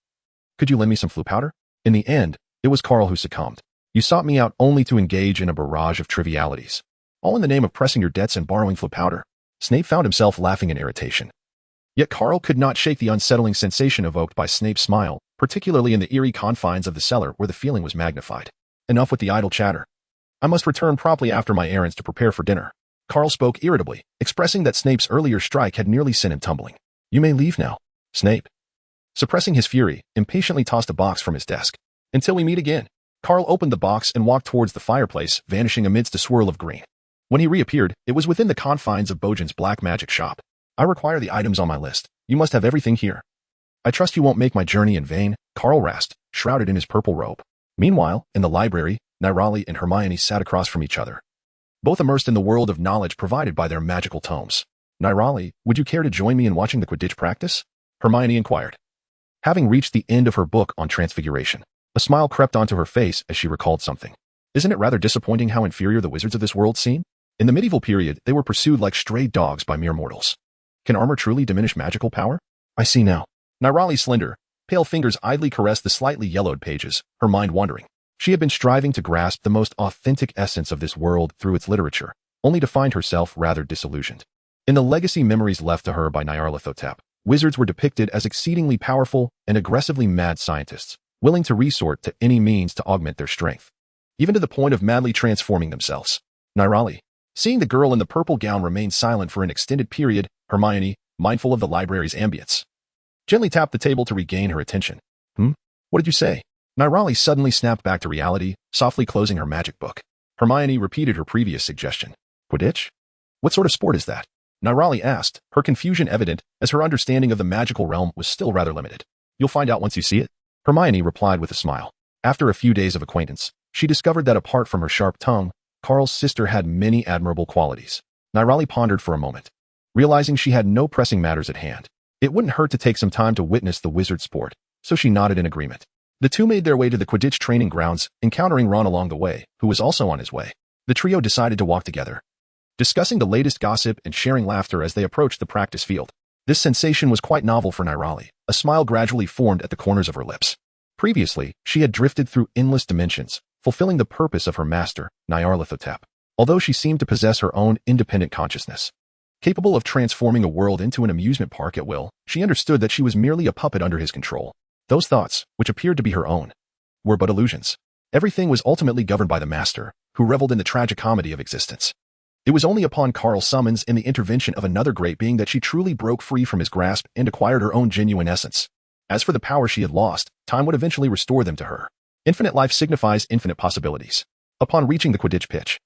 Could you lend me some flue powder? In the end, it was Carl who succumbed. You sought me out only to engage in a barrage of trivialities, all in the name of pressing your debts and borrowing flue powder. Snape found himself laughing in irritation. Yet Carl could not shake the unsettling sensation evoked by Snape's smile, particularly in the eerie confines of the cellar where the feeling was magnified. Enough with the idle chatter. I must return promptly after my errands to prepare for dinner. Carl spoke irritably, expressing that Snape's earlier strike had nearly sent him tumbling. You may leave now. Snape, suppressing his fury, impatiently tossed a box from his desk. Until we meet again. Carl opened the box and walked towards the fireplace, vanishing amidst a swirl of green. When he reappeared, it was within the confines of Bojan's black magic shop. I require the items on my list. You must have everything here. I trust you won't make my journey in vain, Carl rasped, shrouded in his purple robe. Meanwhile, in the library, Nirali and Hermione sat across from each other, both immersed in the world of knowledge provided by their magical tomes. Nirali, would you care to join me in watching the Quidditch practice? Hermione inquired. Having reached the end of her book on Transfiguration, a smile crept onto her face as she recalled something. Isn't it rather disappointing how inferior the wizards of this world seem? In the medieval period, they were pursued like stray dogs by mere mortals. Can armor truly diminish magical power? I see now. Nirali's slender, pale fingers idly caressed the slightly yellowed pages, her mind wandering. She had been striving to grasp the most authentic essence of this world through its literature, only to find herself rather disillusioned. In the legacy memories left to her by Nyarlathotep, wizards were depicted as exceedingly powerful and aggressively mad scientists, willing to resort to any means to augment their strength, even to the point of madly transforming themselves. Nirali, seeing the girl in the purple gown remain silent for an extended period, Hermione, mindful of the library's ambience, gently tapped the table to regain her attention. What did you say? Nirali suddenly snapped back to reality, softly closing her magic book. Hermione repeated her previous suggestion. Quidditch? What sort of sport is that? Nirali asked, her confusion evident as her understanding of the magical realm was still rather limited. You'll find out once you see it. Hermione replied with a smile. After a few days of acquaintance, she discovered that apart from her sharp tongue, Carl's sister had many admirable qualities. Nirali pondered for a moment, realizing she had no pressing matters at hand. It wouldn't hurt to take some time to witness the wizard sport, so she nodded in agreement. The two made their way to the Quidditch training grounds, encountering Ron along the way, who was also on his way. The trio decided to walk together, discussing the latest gossip and sharing laughter as they approached the practice field. This sensation was quite novel for Nirali. A smile gradually formed at the corners of her lips. Previously, she had drifted through endless dimensions, fulfilling the purpose of her master, Nyarlathotep, although she seemed to possess her own independent consciousness. Capable of transforming a world into an amusement park at will, she understood that she was merely a puppet under his control. Those thoughts, which appeared to be her own, were but illusions. Everything was ultimately governed by the master, who reveled in the tragicomedy of existence. It was only upon Carl's summons and the intervention of another great being that she truly broke free from his grasp and acquired her own genuine essence. As for the power she had lost, time would eventually restore them to her. Infinite life signifies infinite possibilities. Upon reaching the Quidditch pitch,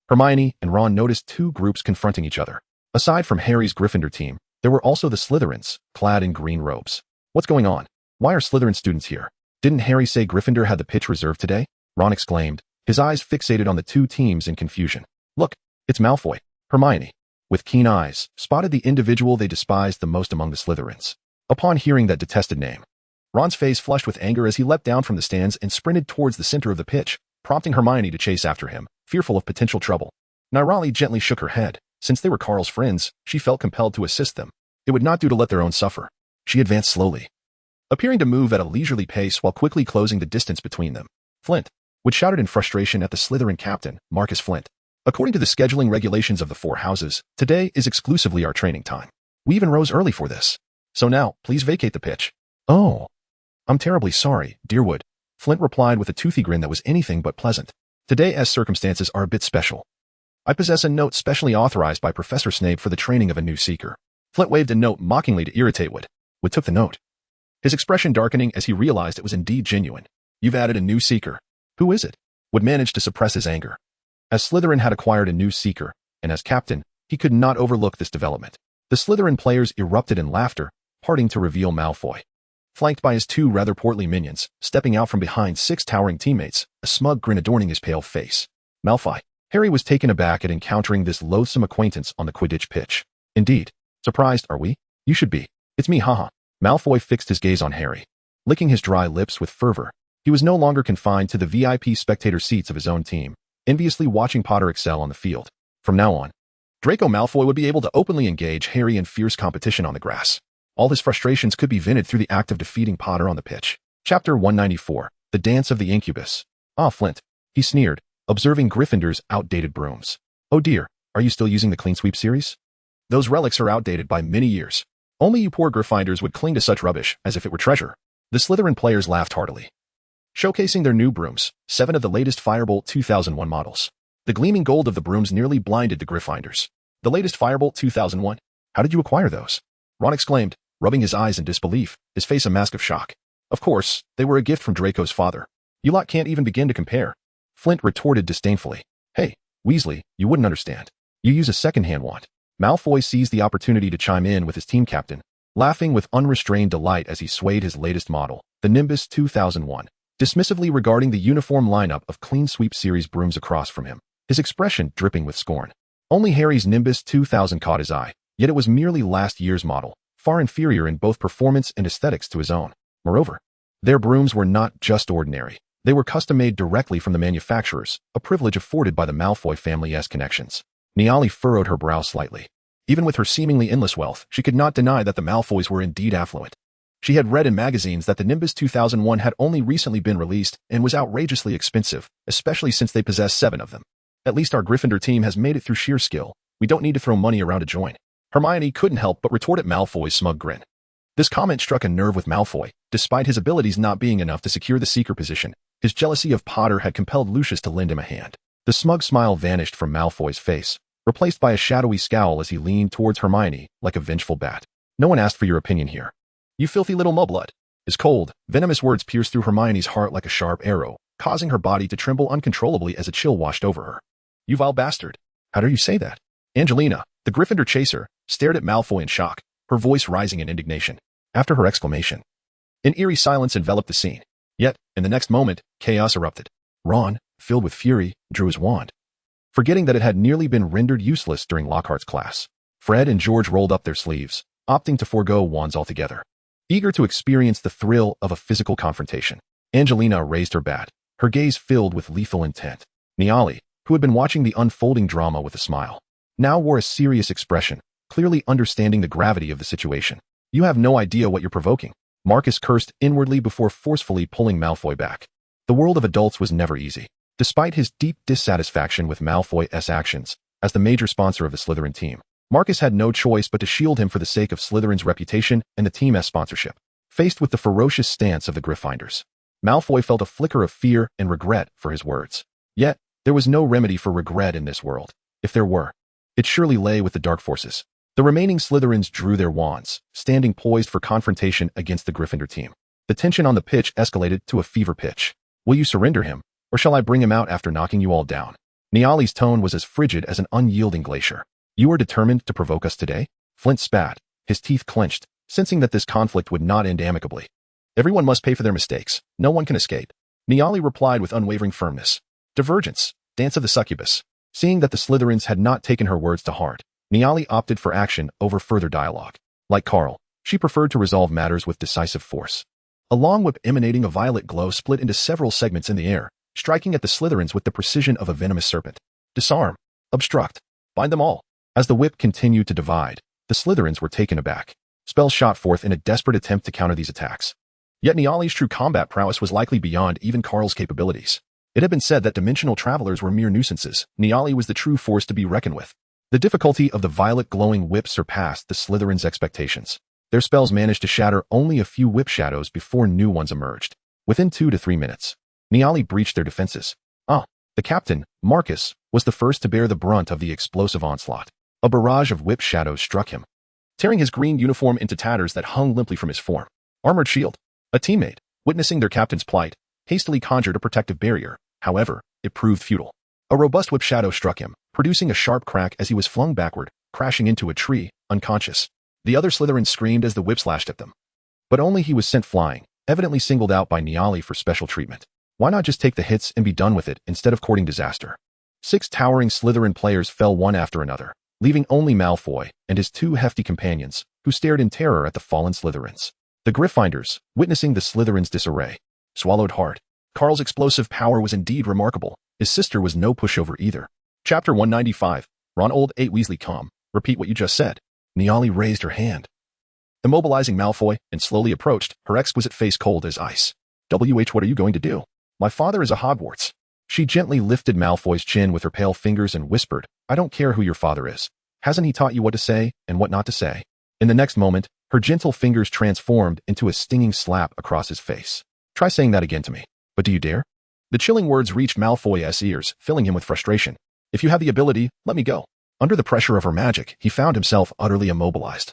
Hermione and Ron noticed two groups confronting each other. Aside from Harry's Gryffindor team, there were also the Slytherins, clad in green robes. What's going on? Why are Slytherin students here? Didn't Harry say Gryffindor had the pitch reserved today? Ron exclaimed, his eyes fixated on the two teams in confusion. Look, it's Malfoy. Hermione, with keen eyes, spotted the individual they despised the most among the Slytherins. Upon hearing that detested name, Ron's face flushed with anger as he leapt down from the stands and sprinted towards the center of the pitch, prompting Hermione to chase after him, fearful of potential trouble. Nirali gently shook her head. Since they were Carl's friends, she felt compelled to assist them. It would not do to let their own suffer. She advanced slowly, appearing to move at a leisurely pace while quickly closing the distance between them. Flint, which shouted in frustration at the Slytherin captain, Marcus Flint. According to the scheduling regulations of the four houses, today is exclusively our training time. We even rose early for this. So now, please vacate the pitch. Oh, I'm terribly sorry, Dearwood. Flint replied with a toothy grin that was anything but pleasant. Today, as circumstances are a bit special, I possess a note specially authorized by Professor Snape for the training of a new seeker. Flint waved a note mockingly to irritate Wood. Wood took the note, his expression darkening as he realized it was indeed genuine. You've added a new seeker. Who is it? Wood managed to suppress his anger. As Slytherin had acquired a new seeker, and as captain, he could not overlook this development. The Slytherin players erupted in laughter, parting to reveal Malfoy. Flanked by his two rather portly minions, stepping out from behind six towering teammates, a smug grin adorning his pale face. Malfoy. Harry was taken aback at encountering this loathsome acquaintance on the Quidditch pitch. Indeed. Surprised, are we? You should be. It's me, haha. Malfoy fixed his gaze on Harry, licking his dry lips with fervor. He was no longer confined to the VIP spectator seats of his own team, enviously watching Potter excel on the field. From now on, Draco Malfoy would be able to openly engage Harry in fierce competition on the grass. All his frustrations could be vented through the act of defeating Potter on the pitch. Chapter 194, The Dance of the Incubus. Ah, Flint. He sneered, observing Gryffindor's outdated brooms. Oh dear, are you still using the Clean Sweep series? Those relics are outdated by many years. Only you poor Gryffindors would cling to such rubbish as if it were treasure. The Slytherin players laughed heartily, showcasing their new brooms, 7 of the latest Firebolt 2001 models. The gleaming gold of the brooms nearly blinded the Gryffindors. The latest Firebolt 2001? How did you acquire those? Ron exclaimed, rubbing his eyes in disbelief, his face a mask of shock. Of course, they were a gift from Draco's father. You lot can't even begin to compare. Flint retorted disdainfully. Hey, Weasley, you wouldn't understand. You use a second-hand wand. Malfoy seized the opportunity to chime in with his team captain, laughing with unrestrained delight as he swayed his latest model, the Nimbus 2001, dismissively regarding the uniform lineup of Clean Sweep series brooms across from him, his expression dripping with scorn. Only Harry's Nimbus 2000 caught his eye, yet it was merely last year's model, far inferior in both performance and aesthetics to his own. Moreover, their brooms were not just ordinary. They were custom-made directly from the manufacturers, a privilege afforded by the Malfoy family's connections. Niali furrowed her brow slightly. Even with her seemingly endless wealth, she could not deny that the Malfoys were indeed affluent. She had read in magazines that the Nimbus 2001 had only recently been released and was outrageously expensive, especially since they possessed 7 of them. At least our Gryffindor team has made it through sheer skill. We don't need to throw money around to join. Hermione couldn't help but retort at Malfoy's smug grin. This comment struck a nerve with Malfoy. Despite his abilities not being enough to secure the seeker position, his jealousy of Potter had compelled Lucius to lend him a hand. The smug smile vanished from Malfoy's face, replaced by a shadowy scowl as he leaned towards Hermione like a vengeful bat. No one asked for your opinion here. You filthy little mudblood. His cold, venomous words pierced through Hermione's heart like a sharp arrow, causing her body to tremble uncontrollably as a chill washed over her. You vile bastard. How dare you say that? Angelina, the Gryffindor chaser, stared at Malfoy in shock, her voice rising in indignation. After her exclamation, an eerie silence enveloped the scene. Yet, in the next moment, chaos erupted. Ron, filled with fury, drew his wand, forgetting that it had nearly been rendered useless during Lockhart's class. Fred and George rolled up their sleeves, opting to forego wands altogether. eager to experience the thrill of a physical confrontation. Angelina raised her bat, her gaze filled with lethal intent. Niali, who had been watching the unfolding drama with a smile, now wore a serious expression, clearly understanding the gravity of the situation. You have no idea what you're provoking. Marcus cursed inwardly before forcefully pulling Malfoy back. The world of adults was never easy. Despite his deep dissatisfaction with Malfoy's actions, as the major sponsor of the Slytherin team, Marcus had no choice but to shield him for the sake of Slytherin's reputation and the team's sponsorship. Faced with the ferocious stance of the Gryffindors, Malfoy felt a flicker of fear and regret for his words. Yet, there was no remedy for regret in this world. If there were, it surely lay with the dark forces. The remaining Slytherins drew their wands, standing poised for confrontation against the Gryffindor team. The tension on the pitch escalated to a fever pitch. Will you surrender him, or shall I bring him out after knocking you all down? Niali's tone was as frigid as an unyielding glacier. You are determined to provoke us today? Flint spat, his teeth clenched, sensing that this conflict would not end amicably. Everyone must pay for their mistakes. No one can escape. Niali replied with unwavering firmness. Divergence, dance of the succubus. Seeing that the Slytherins had not taken her words to heart, Niali opted for action over further dialogue. Like Carl, she preferred to resolve matters with decisive force. A long whip emanating a violet glow split into several segments in the air, striking at the Slytherins with the precision of a venomous serpent. Disarm. Obstruct. Bind them all. As the whip continued to divide, the Slytherins were taken aback. Spells shot forth in a desperate attempt to counter these attacks. Yet Niali's true combat prowess was likely beyond even Carl's capabilities. It had been said that dimensional travelers were mere nuisances. Niali was the true force to be reckoned with. The difficulty of the violet glowing whip surpassed the Slytherins' expectations. Their spells managed to shatter only a few whip shadows before new ones emerged. Within 2 to 3 minutes, Niali breached their defenses. The captain, Marcus, was the first to bear the brunt of the explosive onslaught. A barrage of whip shadows struck him, tearing his green uniform into tatters that hung limply from his form. Armored shield. A teammate, witnessing their captain's plight, hastily conjured a protective barrier. However, it proved futile. A robust whip shadow struck him, producing a sharp crack as he was flung backward, crashing into a tree, unconscious. The other Slytherins screamed as the whip slashed at them. But only he was sent flying, evidently singled out by Niali for special treatment. Why not just take the hits and be done with it instead of courting disaster? 6 towering Slytherin players fell one after another, leaving only Malfoy and his 2 hefty companions, who stared in terror at the fallen Slytherins. The Gryffindors, witnessing the Slytherins' disarray, swallowed hard. Carl's explosive power was indeed remarkable. His sister was no pushover either. Chapter 195. Ronald 8 Weasley calm. Repeat what you just said. Niali raised her hand, immobilizing Malfoy, and slowly approached, her exquisite face cold as ice. What are you going to do? My father is a Hogwarts. She gently lifted Malfoy's chin with her pale fingers and whispered, I don't care who your father is. Hasn't he taught you what to say and what not to say? In the next moment, her gentle fingers transformed into a stinging slap across his face. Try saying that again to me. But do you dare? The chilling words reached Malfoy's ears, filling him with frustration. If you have the ability, let me go. Under the pressure of her magic, he found himself utterly immobilized.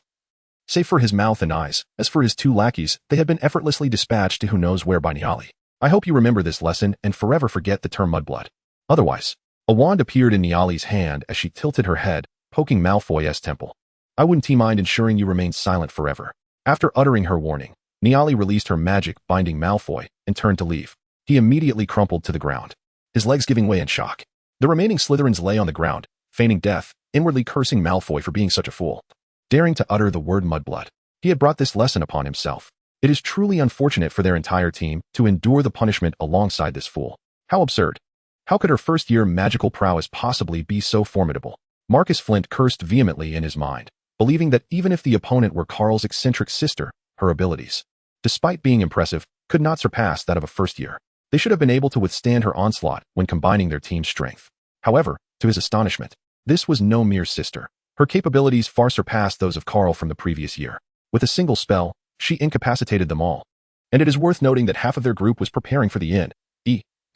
Save for his mouth and eyes, as for his 2 lackeys, they had been effortlessly dispatched to who knows where by Niali. I hope you remember this lesson and forever forget the term mudblood. Otherwise, a wand appeared in Niali's hand as she tilted her head, poking Malfoy's temple. I wouldn't mind ensuring you remain silent forever. After uttering her warning, Niali released her magic, binding Malfoy, and turned to leave. He immediately crumpled to the ground, his legs giving way in shock. The remaining Slytherins lay on the ground, feigning death, inwardly cursing Malfoy for being such a fool, daring to utter the word mudblood. He had brought this lesson upon himself. It is truly unfortunate for their entire team to endure the punishment alongside this fool. How absurd. How could her first-year magical prowess possibly be so formidable? Marcus Flint cursed vehemently in his mind, believing that even if the opponent were Carl's eccentric sister, her abilities, despite being impressive, could not surpass that of a first-year. They should have been able to withstand her onslaught when combining their team's strength. However, to his astonishment, this was no mere sister. Her capabilities far surpassed those of Carl from the previous year. With a single spell, she incapacitated them all. And it is worth noting that half of their group was preparing for the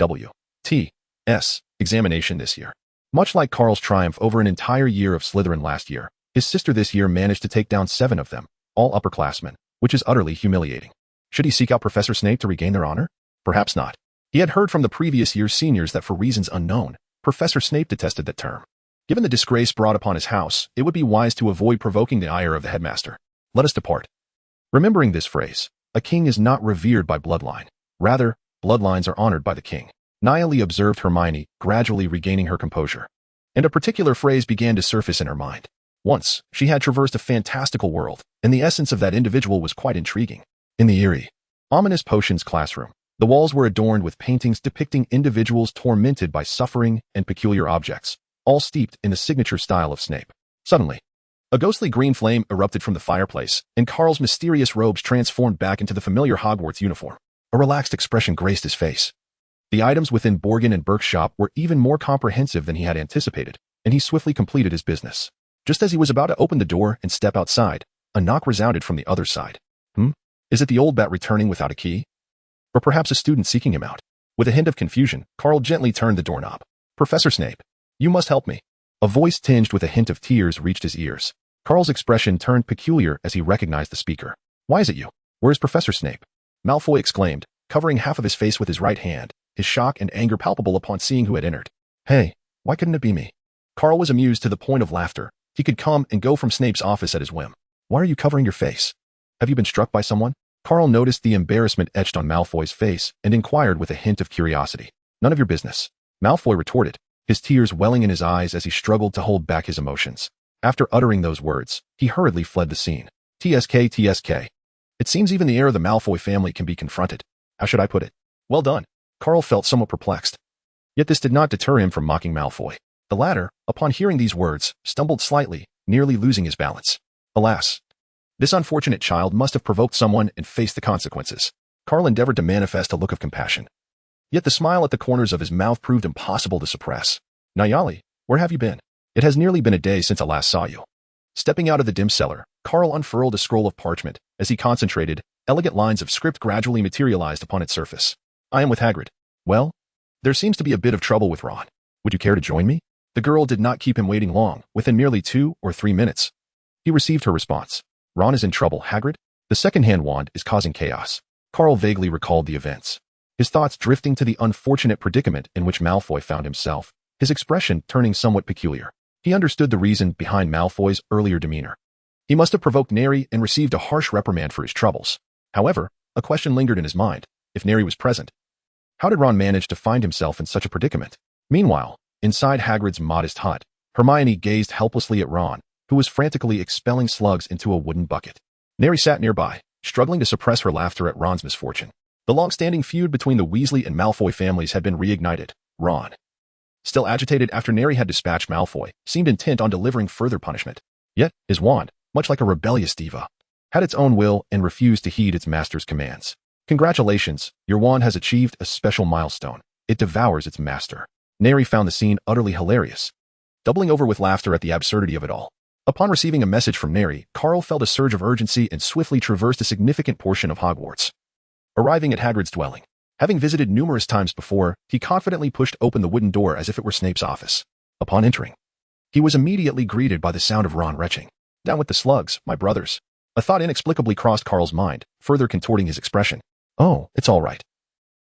NEWTS examination this year. Much like Carl's triumph over an entire year of Slytherin last year, his sister this year managed to take down 7 of them, all upperclassmen, which is utterly humiliating. Should he seek out Professor Snape to regain their honor? Perhaps not. He had heard from the previous year's seniors that for reasons unknown, Professor Snape detested that term. Given the disgrace brought upon his house, it would be wise to avoid provoking the ire of the headmaster. Let us depart. Remembering this phrase, a king is not revered by bloodline. Rather, bloodlines are honored by the king. Niali observed Hermione, gradually regaining her composure. And a particular phrase began to surface in her mind. Once, she had traversed a fantastical world, and the essence of that individual was quite intriguing. In the eerie, ominous potions classroom, the walls were adorned with paintings depicting individuals tormented by suffering and peculiar objects, all steeped in the signature style of Snape. Suddenly, a ghostly green flame erupted from the fireplace, and Carl's mysterious robes transformed back into the familiar Hogwarts uniform. A relaxed expression graced his face. The items within Borgin and Burke's shop were even more comprehensive than he had anticipated, and he swiftly completed his business. Just as he was about to open the door and step outside, a knock resounded from the other side. Is it the old bat returning without a key? Or perhaps a student seeking him out? With a hint of confusion, Carl gently turned the doorknob. Professor Snape, you must help me. A voice tinged with a hint of tears reached his ears. Carl's expression turned peculiar as he recognized the speaker. Why is it you? Where is Professor Snape? Malfoy exclaimed, covering half of his face with his right hand, his shock and anger palpable upon seeing who had entered. Hey, why couldn't it be me? Carl was amused to the point of laughter. He could come and go from Snape's office at his whim. Why are you covering your face? Have you been struck by someone? Carl noticed the embarrassment etched on Malfoy's face and inquired with a hint of curiosity. None of your business. Malfoy retorted, his tears welling in his eyes as he struggled to hold back his emotions. After uttering those words, he hurriedly fled the scene. TSK, TSK. It seems even the heir of the Malfoy family can be confronted. How should I put it? Well done. Carl felt somewhat perplexed. Yet this did not deter him from mocking Malfoy. The latter, upon hearing these words, stumbled slightly, nearly losing his balance. Alas, this unfortunate child must have provoked someone and faced the consequences. Carl endeavored to manifest a look of compassion. Yet the smile at the corners of his mouth proved impossible to suppress. Nayali, where have you been? It has nearly been a day since I last saw you. Stepping out of the dim cellar, Carl unfurled a scroll of parchment. As he concentrated, elegant lines of script gradually materialized upon its surface. I am with Hagrid. Well, there seems to be a bit of trouble with Ron. Would you care to join me? The girl did not keep him waiting long. Within merely 2 or 3 minutes, he received her response. Ron is in trouble, Hagrid. The second-hand wand is causing chaos. Carl vaguely recalled the events, his thoughts drifting to the unfortunate predicament in which Malfoy found himself, his expression turning somewhat peculiar. He understood the reason behind Malfoy's earlier demeanor. He must have provoked Neri and received a harsh reprimand for his troubles. However, a question lingered in his mind. If Neri was present, how did Ron manage to find himself in such a predicament? Meanwhile, inside Hagrid's modest hut, Hermione gazed helplessly at Ron, who was frantically expelling slugs into a wooden bucket. Neri sat nearby, struggling to suppress her laughter at Ron's misfortune. The long-standing feud between the Weasley and Malfoy families had been reignited. Ron, still agitated after Neri had dispatched Malfoy, seemed intent on delivering further punishment. Yet, his wand, much like a rebellious diva, had its own will and refused to heed its master's commands. Congratulations, your wand has achieved a special milestone. It devours its master. Neri found the scene utterly hilarious, doubling over with laughter at the absurdity of it all. Upon receiving a message from Neri, Carl felt a surge of urgency and swiftly traversed a significant portion of Hogwarts. Arriving at Hagrid's dwelling, having visited numerous times before, he confidently pushed open the wooden door as if it were Snape's office. Upon entering, he was immediately greeted by the sound of Ron retching. Down with the slugs, my brothers. A thought inexplicably crossed Carl's mind, further contorting his expression. Oh, it's all right.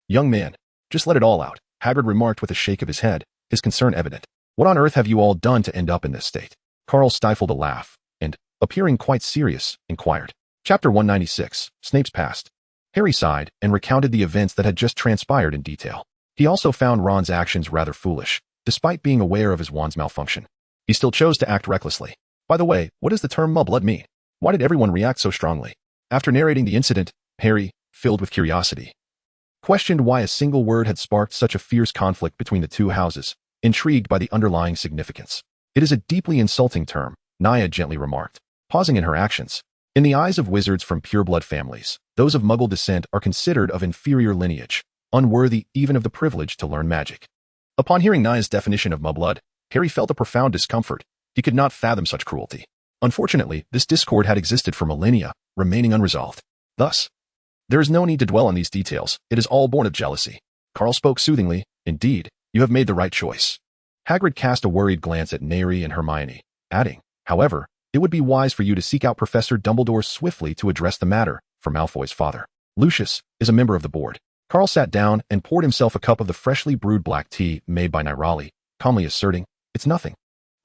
Young man, just let it all out, Hagrid remarked with a shake of his head, his concern evident. What on earth have you all done to end up in this state? Carl stifled a laugh, and, appearing quite serious, inquired. Chapter 196, Snape's Past. Harry sighed and recounted the events that had just transpired in detail. He also found Ron's actions rather foolish, despite being aware of his wand's malfunction. He still chose to act recklessly. By the way, what does the term mudblood mean? Why did everyone react so strongly? After narrating the incident, Harry, filled with curiosity, questioned why a single word had sparked such a fierce conflict between the two houses, intrigued by the underlying significance. It is a deeply insulting term, Naya gently remarked, pausing in her actions. In the eyes of wizards from pureblood families, those of Muggle descent are considered of inferior lineage, unworthy even of the privilege to learn magic. Upon hearing Naya's definition of mudblood, Harry felt a profound discomfort. He could not fathom such cruelty. Unfortunately, this discord had existed for millennia, remaining unresolved. Thus, there is no need to dwell on these details. It is all born of jealousy. Carl spoke soothingly. Indeed, you have made the right choice. Hagrid cast a worried glance at Neri and Hermione, adding, however, it would be wise for you to seek out Professor Dumbledore swiftly to address the matter, for Malfoy's father, Lucius, is a member of the board. Carl sat down and poured himself a cup of the freshly brewed black tea made by Nirali, calmly asserting, it's nothing.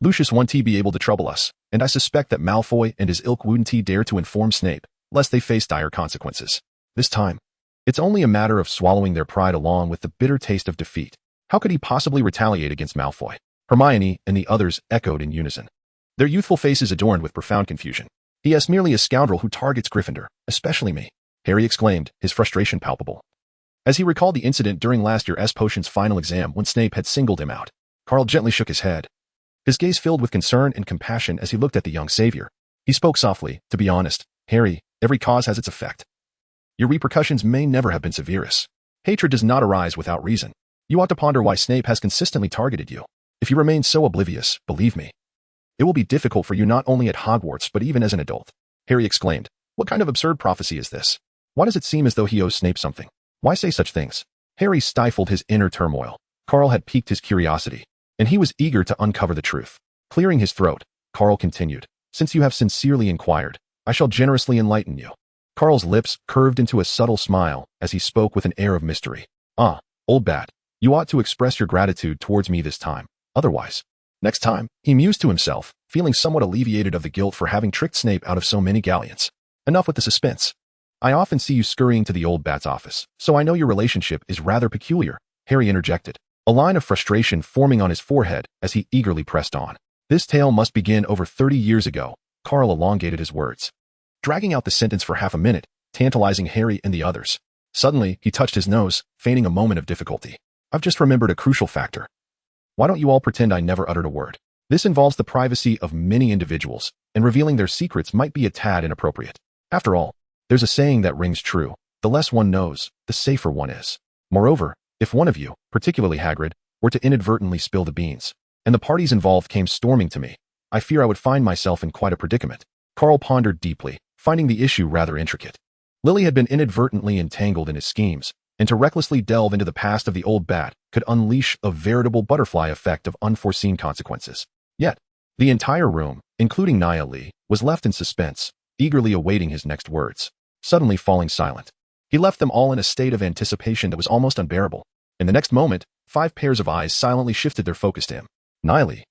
Lucius won't be able to trouble us, and I suspect that Malfoy and his ilk wouldn't dare to inform Snape, lest they face dire consequences. This time, it's only a matter of swallowing their pride along with the bitter taste of defeat. How could he possibly retaliate against Malfoy? Hermione and the others echoed in unison, their youthful faces adorned with profound confusion. He is merely a scoundrel who targets Gryffindor, especially me, Harry exclaimed, his frustration palpable. As he recalled the incident during last year's potions final exam when Snape had singled him out, Carl gently shook his head. His gaze filled with concern and compassion as he looked at the young savior. He spoke softly, to be honest, Harry, every cause has its effect. Your repercussions may never have been severest. Hatred does not arise without reason. You ought to ponder why Snape has consistently targeted you. If you remain so oblivious, believe me, it will be difficult for you not only at Hogwarts but even as an adult. Harry exclaimed. What kind of absurd prophecy is this? Why does it seem as though he owes Snape something? Why say such things? Harry stifled his inner turmoil. Carl had piqued his curiosity, and he was eager to uncover the truth. Clearing his throat, Carl continued, Since you have sincerely inquired, I shall generously enlighten you. Carl's lips curved into a subtle smile as he spoke with an air of mystery. Ah, old bat, you ought to express your gratitude towards me this time. Otherwise, next time, he mused to himself, feeling somewhat alleviated of the guilt for having tricked Snape out of so many galleons. Enough with the suspense. I often see you scurrying to the old bat's office, so I know your relationship is rather peculiar, Harry interjected, a line of frustration forming on his forehead as he eagerly pressed on. This tale must begin over 30 years ago, Carl elongated his words, dragging out the sentence for half a minute, tantalizing Harry and the others. Suddenly, he touched his nose, feigning a moment of difficulty. I've just remembered a crucial factor. Why don't you all pretend I never uttered a word? This involves the privacy of many individuals, and revealing their secrets might be a tad inappropriate. After all, there's a saying that rings true. The less one knows, the safer one is. Moreover, if one of you, particularly Hagrid, were to inadvertently spill the beans, and the parties involved came storming to me, I fear I would find myself in quite a predicament. Carl pondered deeply, finding the issue rather intricate. Lily had been inadvertently entangled in his schemes, and to recklessly delve into the past of the old bat could unleash a veritable butterfly effect of unforeseen consequences. Yet, the entire room, including Nia Lee, was left in suspense, eagerly awaiting his next words. Suddenly falling silent, he left them all in a state of anticipation that was almost unbearable. In the next moment, 5 pairs of eyes silently shifted their focus to him. Nia Lee,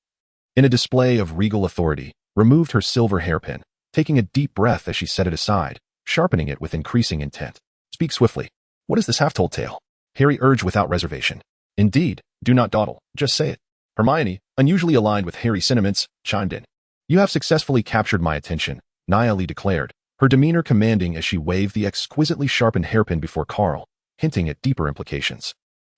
in a display of regal authority, removed her silver hairpin, taking a deep breath as she set it aside, sharpening it with increasing intent. Speak swiftly. What is this half-told tale? Harry urged without reservation. Indeed, do not dawdle, just say it. Hermione, unusually aligned with Harry's sentiments, chimed in. You have successfully captured my attention, Nia Lee declared, her demeanor commanding as she waved the exquisitely sharpened hairpin before Carl, hinting at deeper implications.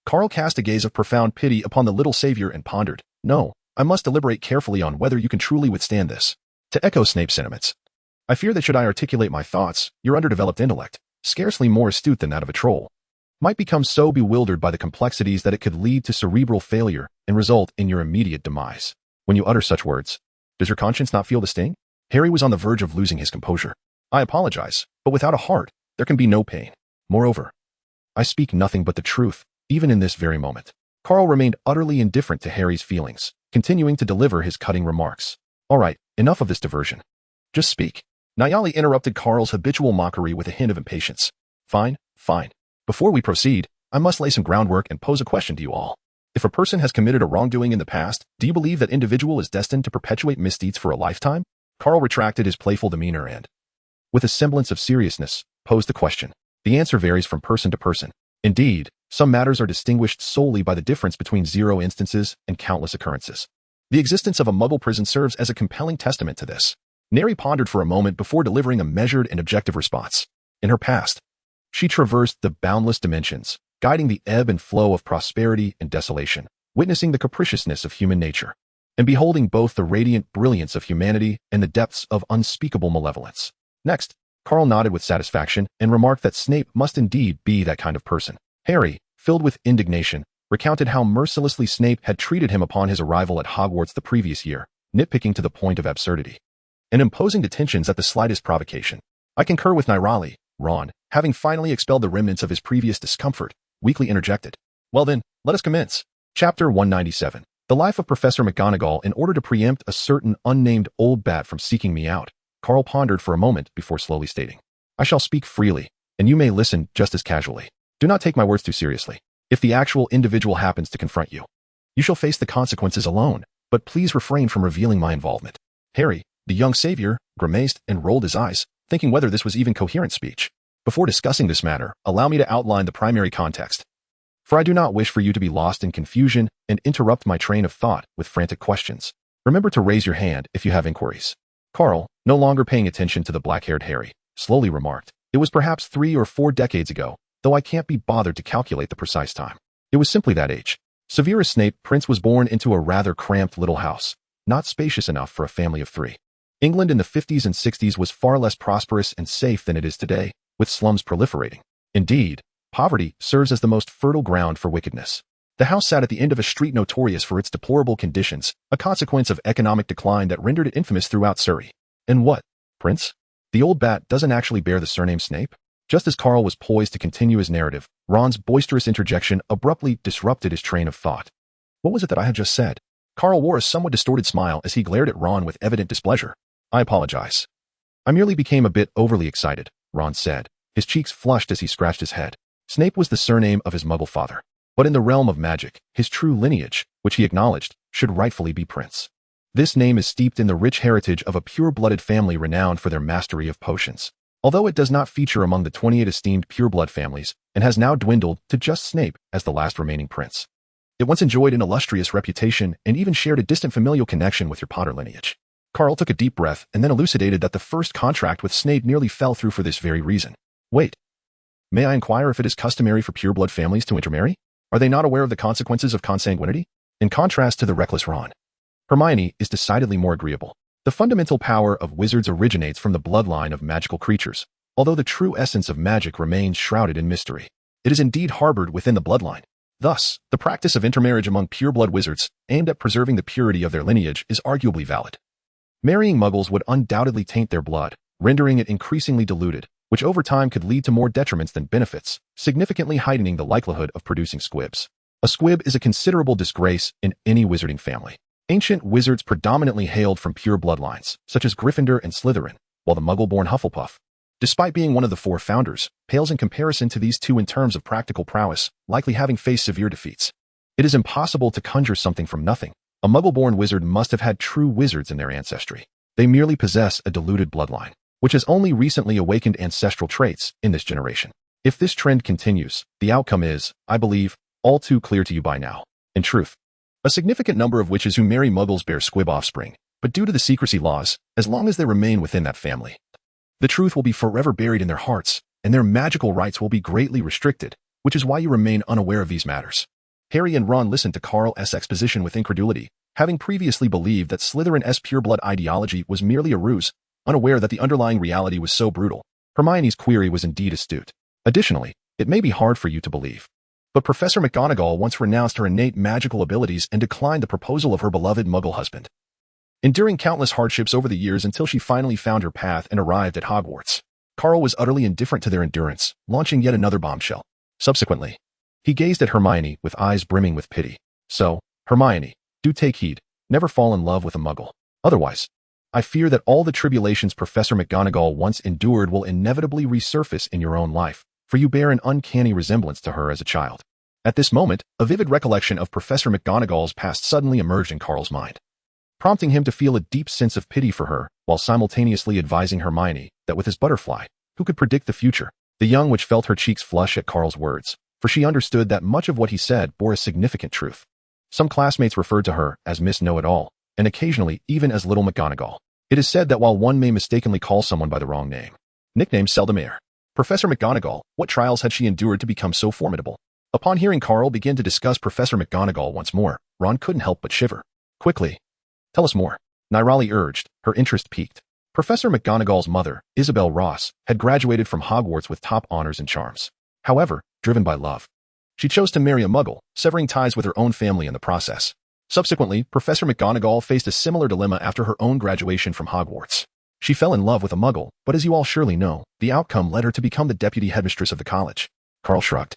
Carl cast a gaze of profound pity upon the little savior and pondered, No, I must deliberate carefully on whether you can truly withstand this. To echo Snape's sentiments, I fear that should I articulate my thoughts, your underdeveloped intellect, scarcely more astute than that of a troll, might become so bewildered by the complexities that it could lead to cerebral failure and result in your immediate demise. When you utter such words, does your conscience not feel the sting? Harry was on the verge of losing his composure. I apologize, but without a heart, there can be no pain. Moreover, I speak nothing but the truth, even in this very moment. Carl remained utterly indifferent to Harry's feelings, continuing to deliver his cutting remarks. All right, enough of this diversion. Just speak. Nia Lee interrupted Carl's habitual mockery with a hint of impatience. Fine, fine. Before we proceed, I must lay some groundwork and pose a question to you all. If a person has committed a wrongdoing in the past, do you believe that individual is destined to perpetuate misdeeds for a lifetime? Carl retracted his playful demeanor and, with a semblance of seriousness, posed the question. The answer varies from person to person. Indeed, some matters are distinguished solely by the difference between 0 instances and countless occurrences. The existence of a Muggle prison serves as a compelling testament to this. Neri pondered for a moment before delivering a measured and objective response. In her past, she traversed the boundless dimensions, guiding the ebb and flow of prosperity and desolation, witnessing the capriciousness of human nature, and beholding both the radiant brilliance of humanity and the depths of unspeakable malevolence. Next, Carl nodded with satisfaction and remarked that Snape must indeed be that kind of person. Harry, filled with indignation, recounted how mercilessly Snape had treated him upon his arrival at Hogwarts the previous year, nitpicking to the point of absurdity, and imposing detentions at the slightest provocation. I concur with Nirali, Ron, having finally expelled the remnants of his previous discomfort, weakly interjected. Well then, let us commence. Chapter 197. The Life of Professor McGonagall in order to preempt a certain unnamed old bat from seeking me out. Carl pondered for a moment before slowly stating. I shall speak freely, and you may listen just as casually. Do not take my words too seriously. If the actual individual happens to confront you, you shall face the consequences alone, but please refrain from revealing my involvement. Harry, the young savior, grimaced and rolled his eyes, thinking whether this was even coherent speech. Before discussing this matter, allow me to outline the primary context, for I do not wish for you to be lost in confusion and interrupt my train of thought with frantic questions. Remember to raise your hand if you have inquiries. Carl, no longer paying attention to the black-haired Harry, slowly remarked, "It was perhaps 3 or 4 decades ago, though I can't be bothered to calculate the precise time. It was simply that age. Severus Snape, Prince, was born into a rather cramped little house, not spacious enough for a family of 3. England in the 50s and 60s was far less prosperous and safe than it is today, with slums proliferating. Indeed, poverty serves as the most fertile ground for wickedness. The house sat at the end of a street notorious for its deplorable conditions, a consequence of economic decline that rendered it infamous throughout Surrey. And what, Prince? The old bat doesn't actually bear the surname Snape?" Just as Carl was poised to continue his narrative, Ron's boisterous interjection abruptly disrupted his train of thought. What was it that I had just said? Carl wore a somewhat distorted smile as he glared at Ron with evident displeasure. "I apologize. I merely became a bit overly excited," Ron said. His cheeks flushed as he scratched his head. Snape was the surname of his Muggle father. But in the realm of magic, his true lineage, which he acknowledged, should rightfully be Prince. This name is steeped in the rich heritage of a pure-blooded family renowned for their mastery of potions. Although it does not feature among the 28 esteemed pureblood families, and has now dwindled to just Snape as the last remaining prince. It once enjoyed an illustrious reputation and even shared a distant familial connection with your Potter lineage. Carl took a deep breath and then elucidated that the first contract with Snape nearly fell through for this very reason. Wait. May I inquire if it is customary for pureblood families to intermarry? Are they not aware of the consequences of consanguinity? In contrast to the reckless Ron, Hermione is decidedly more agreeable. The fundamental power of wizards originates from the bloodline of magical creatures, although the true essence of magic remains shrouded in mystery. It is indeed harbored within the bloodline. Thus, the practice of intermarriage among pureblood wizards, aimed at preserving the purity of their lineage, is arguably valid. Marrying muggles would undoubtedly taint their blood, rendering it increasingly diluted, which over time could lead to more detriments than benefits, significantly heightening the likelihood of producing squibs. A squib is a considerable disgrace in any wizarding family. Ancient wizards predominantly hailed from pure bloodlines, such as Gryffindor and Slytherin, while the Muggle-born Hufflepuff, despite being one of the 4 founders, pales in comparison to these 2 in terms of practical prowess, likely having faced severe defeats. It is impossible to conjure something from nothing. A Muggle-born wizard must have had true wizards in their ancestry. They merely possess a diluted bloodline, which has only recently awakened ancestral traits in this generation. If this trend continues, the outcome is, I believe, all too clear to you by now. In truth, a significant number of witches who marry muggles bear squib offspring, but due to the secrecy laws, as long as they remain within that family, the truth will be forever buried in their hearts, and their magical rights will be greatly restricted, which is why you remain unaware of these matters. Harry and Ron listened to Carl's exposition with incredulity, having previously believed that Slytherin's pureblood ideology was merely a ruse, unaware that the underlying reality was so brutal. Hermione's query was indeed astute. Additionally, it may be hard for you to believe, but Professor McGonagall once renounced her innate magical abilities and declined the proposal of her beloved Muggle husband, enduring countless hardships over the years until she finally found her path and arrived at Hogwarts. Carl was utterly indifferent to their endurance, launching yet another bombshell. Subsequently, he gazed at Hermione with eyes brimming with pity. "So, Hermione, do take heed. Never fall in love with a Muggle. Otherwise, I fear that all the tribulations Professor McGonagall once endured will inevitably resurface in your own life, for you bear an uncanny resemblance to her as a child." At this moment, a vivid recollection of Professor McGonagall's past suddenly emerged in Carl's mind, prompting him to feel a deep sense of pity for her, while simultaneously advising Hermione that with his butterfly, who could predict the future? The young witch felt her cheeks flush at Carl's words, for she understood that much of what he said bore a significant truth. Some classmates referred to her as Miss Know-It-All, and occasionally even as Little McGonagall. It is said that while one may mistakenly call someone by the wrong name, nicknames seldom err. Professor McGonagall, what trials had she endured to become so formidable? Upon hearing Carl begin to discuss Professor McGonagall once more, Ron couldn't help but shiver. "Quickly, tell us more," Nirali urged, her interest piqued. Professor McGonagall's mother, Isabel Ross, had graduated from Hogwarts with top honors and charms. However, driven by love, she chose to marry a Muggle, severing ties with her own family in the process. Subsequently, Professor McGonagall faced a similar dilemma after her own graduation from Hogwarts. She fell in love with a Muggle, but as you all surely know, the outcome led her to become the deputy headmistress of the college. Carl shrugged,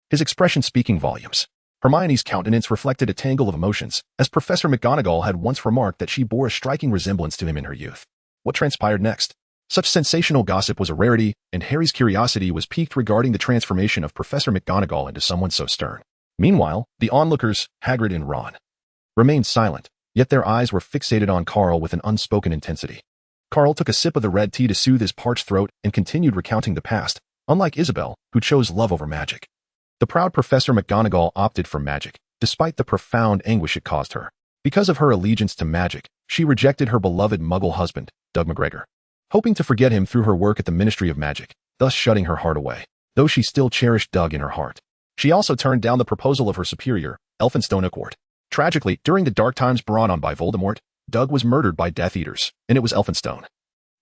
his expression speaking volumes. Hermione's countenance reflected a tangle of emotions, as Professor McGonagall had once remarked that she bore a striking resemblance to him in her youth. What transpired next? Such sensational gossip was a rarity, and Harry's curiosity was piqued regarding the transformation of Professor McGonagall into someone so stern. Meanwhile, the onlookers, Hagrid and Ron, remained silent, yet their eyes were fixated on Carl with an unspoken intensity. Carl took a sip of the red tea to soothe his parched throat and continued recounting the past, unlike Isabel, who chose love over magic. The proud Professor McGonagall opted for magic, despite the profound anguish it caused her. Because of her allegiance to magic, she rejected her beloved Muggle husband, Doug McGregor, hoping to forget him through her work at the Ministry of Magic, thus shutting her heart away, though she still cherished Doug in her heart. She also turned down the proposal of her superior, Elphinstone Court. Tragically, during the dark times brought on by Voldemort, Doug was murdered by Death Eaters, and it was Elphinstone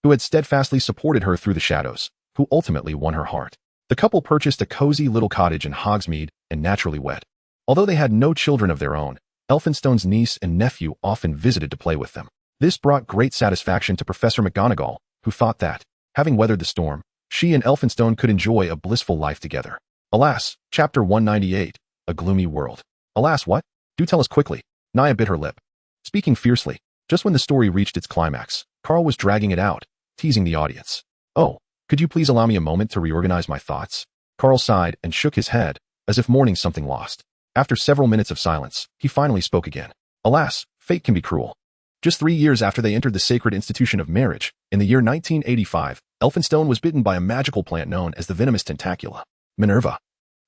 who had steadfastly supported her through the shadows, who ultimately won her heart. The couple purchased a cozy little cottage in Hogsmeade and naturally wed. Although they had no children of their own, Elphinstone's niece and nephew often visited to play with them. This brought great satisfaction to Professor McGonagall, who thought that, having weathered the storm, she and Elphinstone could enjoy a blissful life together. Alas, Chapter 198, A Gloomy World. Alas what? Do tell us quickly. Nia bit her lip. Speaking fiercely, just when the story reached its climax, Carl was dragging it out, teasing the audience. Oh, could you please allow me a moment to reorganize my thoughts? Carl sighed and shook his head, as if mourning something lost. After several minutes of silence, he finally spoke again. Alas, fate can be cruel. Just 3 years after they entered the sacred institution of marriage, in the year 1985, Elphinstone was bitten by a magical plant known as the venomous tentacula. Minerva,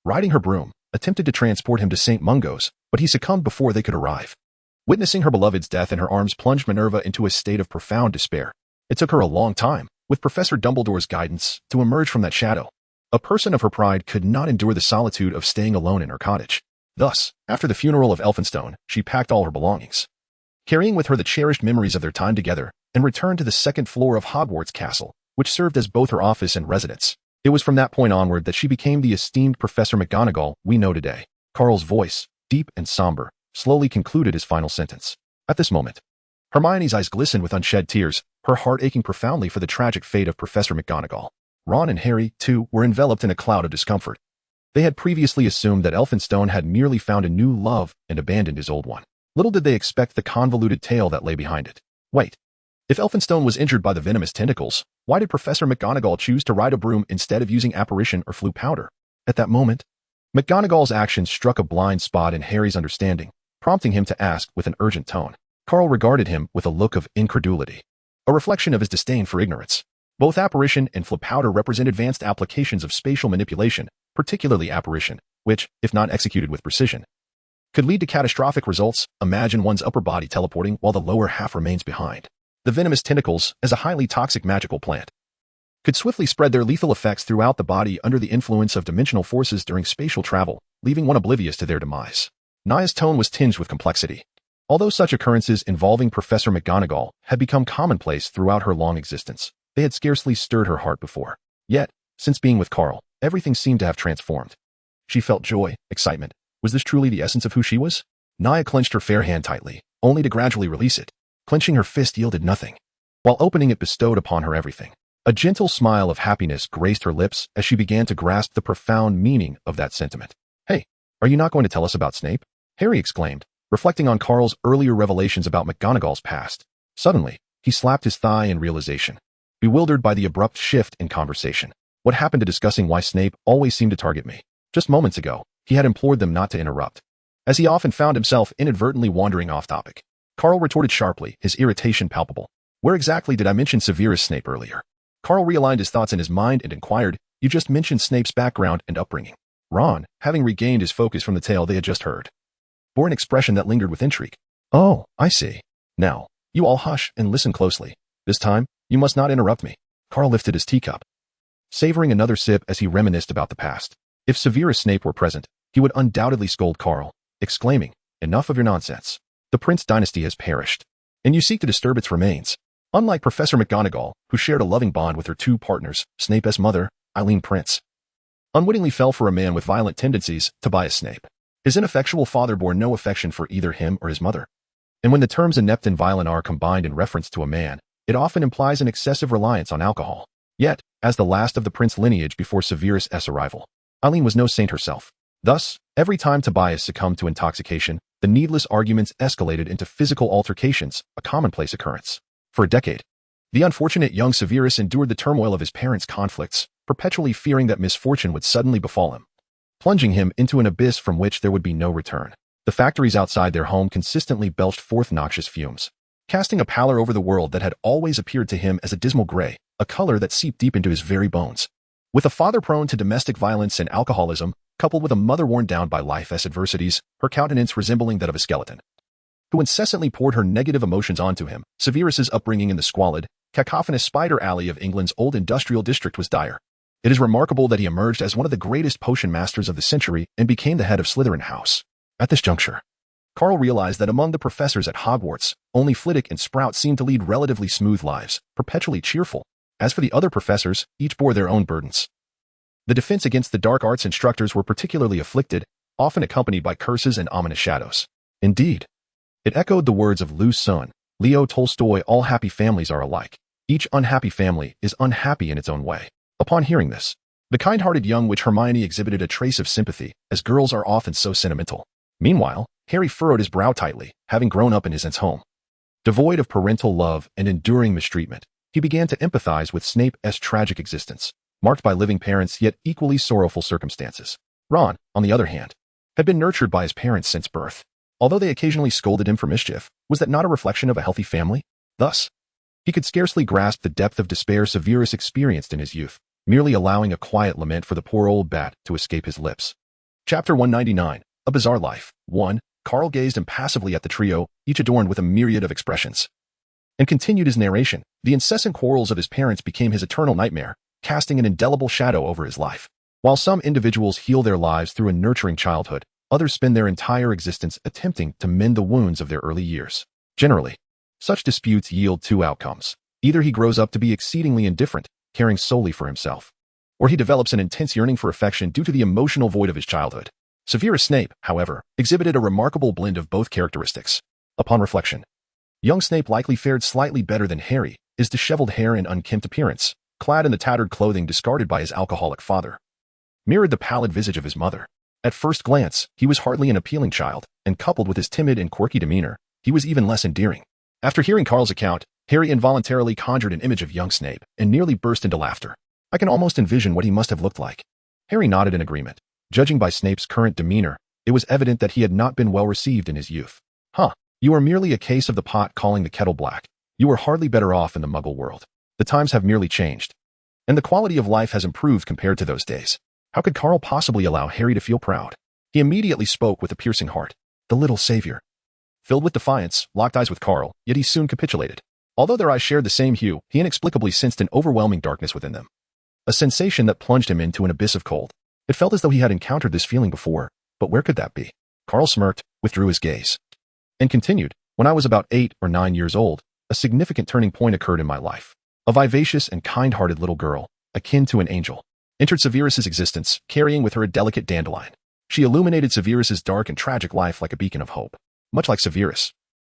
riding her broom, attempted to transport him to St. Mungo's, but he succumbed before they could arrive. Witnessing her beloved's death in her arms plunged Minerva into a state of profound despair. It took her a long time, with Professor Dumbledore's guidance, to emerge from that shadow. A person of her pride could not endure the solitude of staying alone in her cottage. Thus, after the funeral of Elphinstone, she packed all her belongings, carrying with her the cherished memories of their time together, and returned to the second floor of Hogwarts Castle, which served as both her office and residence. It was from that point onward that she became the esteemed Professor McGonagall we know today. Carl's voice, deep and somber, slowly concluded his final sentence. At this moment, Hermione's eyes glistened with unshed tears, her heart aching profoundly for the tragic fate of Professor McGonagall. Ron and Harry, too, were enveloped in a cloud of discomfort. They had previously assumed that Elphinstone had merely found a new love and abandoned his old one. Little did they expect the convoluted tale that lay behind it. Wait. If Elphinstone was injured by the venomous tentacles, why did Professor McGonagall choose to ride a broom instead of using apparition or flue powder? At that moment, McGonagall's actions struck a blind spot in Harry's understanding, prompting him to ask with an urgent tone. Carl regarded him with a look of incredulity, a reflection of his disdain for ignorance. Both apparition and flue powder represent advanced applications of spatial manipulation, particularly apparition, which, if not executed with precision, could lead to catastrophic results. Imagine one's upper body teleporting while the lower half remains behind. The venomous tentacles, as a highly toxic magical plant, could swiftly spread their lethal effects throughout the body under the influence of dimensional forces during spatial travel, leaving one oblivious to their demise. Nia's tone was tinged with complexity. Although such occurrences involving Professor McGonagall had become commonplace throughout her long existence, they had scarcely stirred her heart before. Yet, since being with Carl, everything seemed to have transformed. She felt joy, excitement. Was this truly the essence of who she was? Nia clenched her fair hand tightly, only to gradually release it. Clenching her fist yielded nothing, while opening it bestowed upon her everything. A gentle smile of happiness graced her lips as she began to grasp the profound meaning of that sentiment. Hey, are you not going to tell us about Snape? Harry exclaimed, reflecting on Carl's earlier revelations about McGonagall's past. Suddenly, he slapped his thigh in realization, bewildered by the abrupt shift in conversation. What happened to discussing why Snape always seemed to target me? Just moments ago, he had implored them not to interrupt, as he often found himself inadvertently wandering off topic. Carl retorted sharply, his irritation palpable. Where exactly did I mention Severus Snape earlier? Carl realigned his thoughts in his mind and inquired, you just mentioned Snape's background and upbringing. Ron, having regained his focus from the tale they had just heard, bore an expression that lingered with intrigue. Oh, I see. Now, you all hush and listen closely. This time, you must not interrupt me. Carl lifted his teacup, savoring another sip as he reminisced about the past. If Severus Snape were present, he would undoubtedly scold Carl, exclaiming, enough of your nonsense. The Prince dynasty has perished, and you seek to disturb its remains. Unlike Professor McGonagall, who shared a loving bond with her two partners, Snape's mother, Eileen Prince, unwittingly fell for a man with violent tendencies, Tobias Snape. His ineffectual father bore no affection for either him or his mother. And when the terms inept and violent are combined in reference to a man, it often implies an excessive reliance on alcohol. Yet, as the last of the Prince lineage before Severus' arrival, Eileen was no saint herself. Thus, every time Tobias succumbed to intoxication, the needless arguments escalated into physical altercations, a commonplace occurrence. For a decade, the unfortunate young Severus endured the turmoil of his parents' conflicts, perpetually fearing that misfortune would suddenly befall him, plunging him into an abyss from which there would be no return. The factories outside their home consistently belched forth noxious fumes, casting a pallor over the world that had always appeared to him as a dismal gray, a color that seeped deep into his very bones. With a father prone to domestic violence and alcoholism, coupled with a mother worn down by life's adversities, her countenance resembling that of a skeleton, who incessantly poured her negative emotions onto him, Severus's upbringing in the squalid, cacophonous spider alley of England's old industrial district was dire. It is remarkable that he emerged as one of the greatest potion masters of the century and became the head of Slytherin House. At this juncture, Carl realized that among the professors at Hogwarts, only Flitwick and Sprout seemed to lead relatively smooth lives, perpetually cheerful. As for the other professors, each bore their own burdens. The defense against the dark arts instructors were particularly afflicted, often accompanied by curses and ominous shadows. Indeed, it echoed the words of Lu's son, Leo Tolstoy, all happy families are alike. Each unhappy family is unhappy in its own way. Upon hearing this, the kind-hearted young witch Hermione exhibited a trace of sympathy, as girls are often so sentimental. Meanwhile, Harry furrowed his brow tightly, having grown up in his aunt's home. Devoid of parental love and enduring mistreatment, he began to empathize with Snape's tragic existence, marked by living parents yet equally sorrowful circumstances. Ron, on the other hand, had been nurtured by his parents since birth. Although they occasionally scolded him for mischief, was that not a reflection of a healthy family? Thus, he could scarcely grasp the depth of despair Severus experienced in his youth, merely allowing a quiet lament for the poor old bat to escape his lips. Chapter 199, A Bizarre Life. 1. Carl gazed impassively at the trio, each adorned with a myriad of expressions, and continued his narration. The incessant quarrels of his parents became his eternal nightmare, casting an indelible shadow over his life. While some individuals heal their lives through a nurturing childhood, others spend their entire existence attempting to mend the wounds of their early years. Generally, such disputes yield two outcomes. Either he grows up to be exceedingly indifferent, caring solely for himself, or he develops an intense yearning for affection due to the emotional void of his childhood. Severus Snape, however, exhibited a remarkable blend of both characteristics. Upon reflection, young Snape likely fared slightly better than Harry, his disheveled hair and unkempt appearance, clad in the tattered clothing discarded by his alcoholic father, mirrored the pallid visage of his mother. At first glance, he was hardly an appealing child, and coupled with his timid and quirky demeanor, he was even less endearing. After hearing Carl's account, Harry involuntarily conjured an image of young Snape and nearly burst into laughter. I can almost envision what he must have looked like. Harry nodded in agreement. Judging by Snape's current demeanor, it was evident that he had not been well received in his youth. You are merely a case of the pot calling the kettle black. You are hardly better off in the Muggle world. The times have merely changed, and the quality of life has improved compared to those days. How could Carl possibly allow Harry to feel proud? He immediately spoke with a piercing heart. The little savior. Filled with defiance, locked eyes with Carl, yet he soon capitulated. Although their eyes shared the same hue, he inexplicably sensed an overwhelming darkness within them. A sensation that plunged him into an abyss of cold. It felt as though he had encountered this feeling before, but where could that be? Carl smirked, withdrew his gaze, and continued. When I was about 8 or 9 years old, a significant turning point occurred in my life. A vivacious and kind-hearted little girl, akin to an angel, entered Severus's existence, carrying with her a delicate dandelion. She illuminated Severus's dark and tragic life like a beacon of hope. Much like Severus,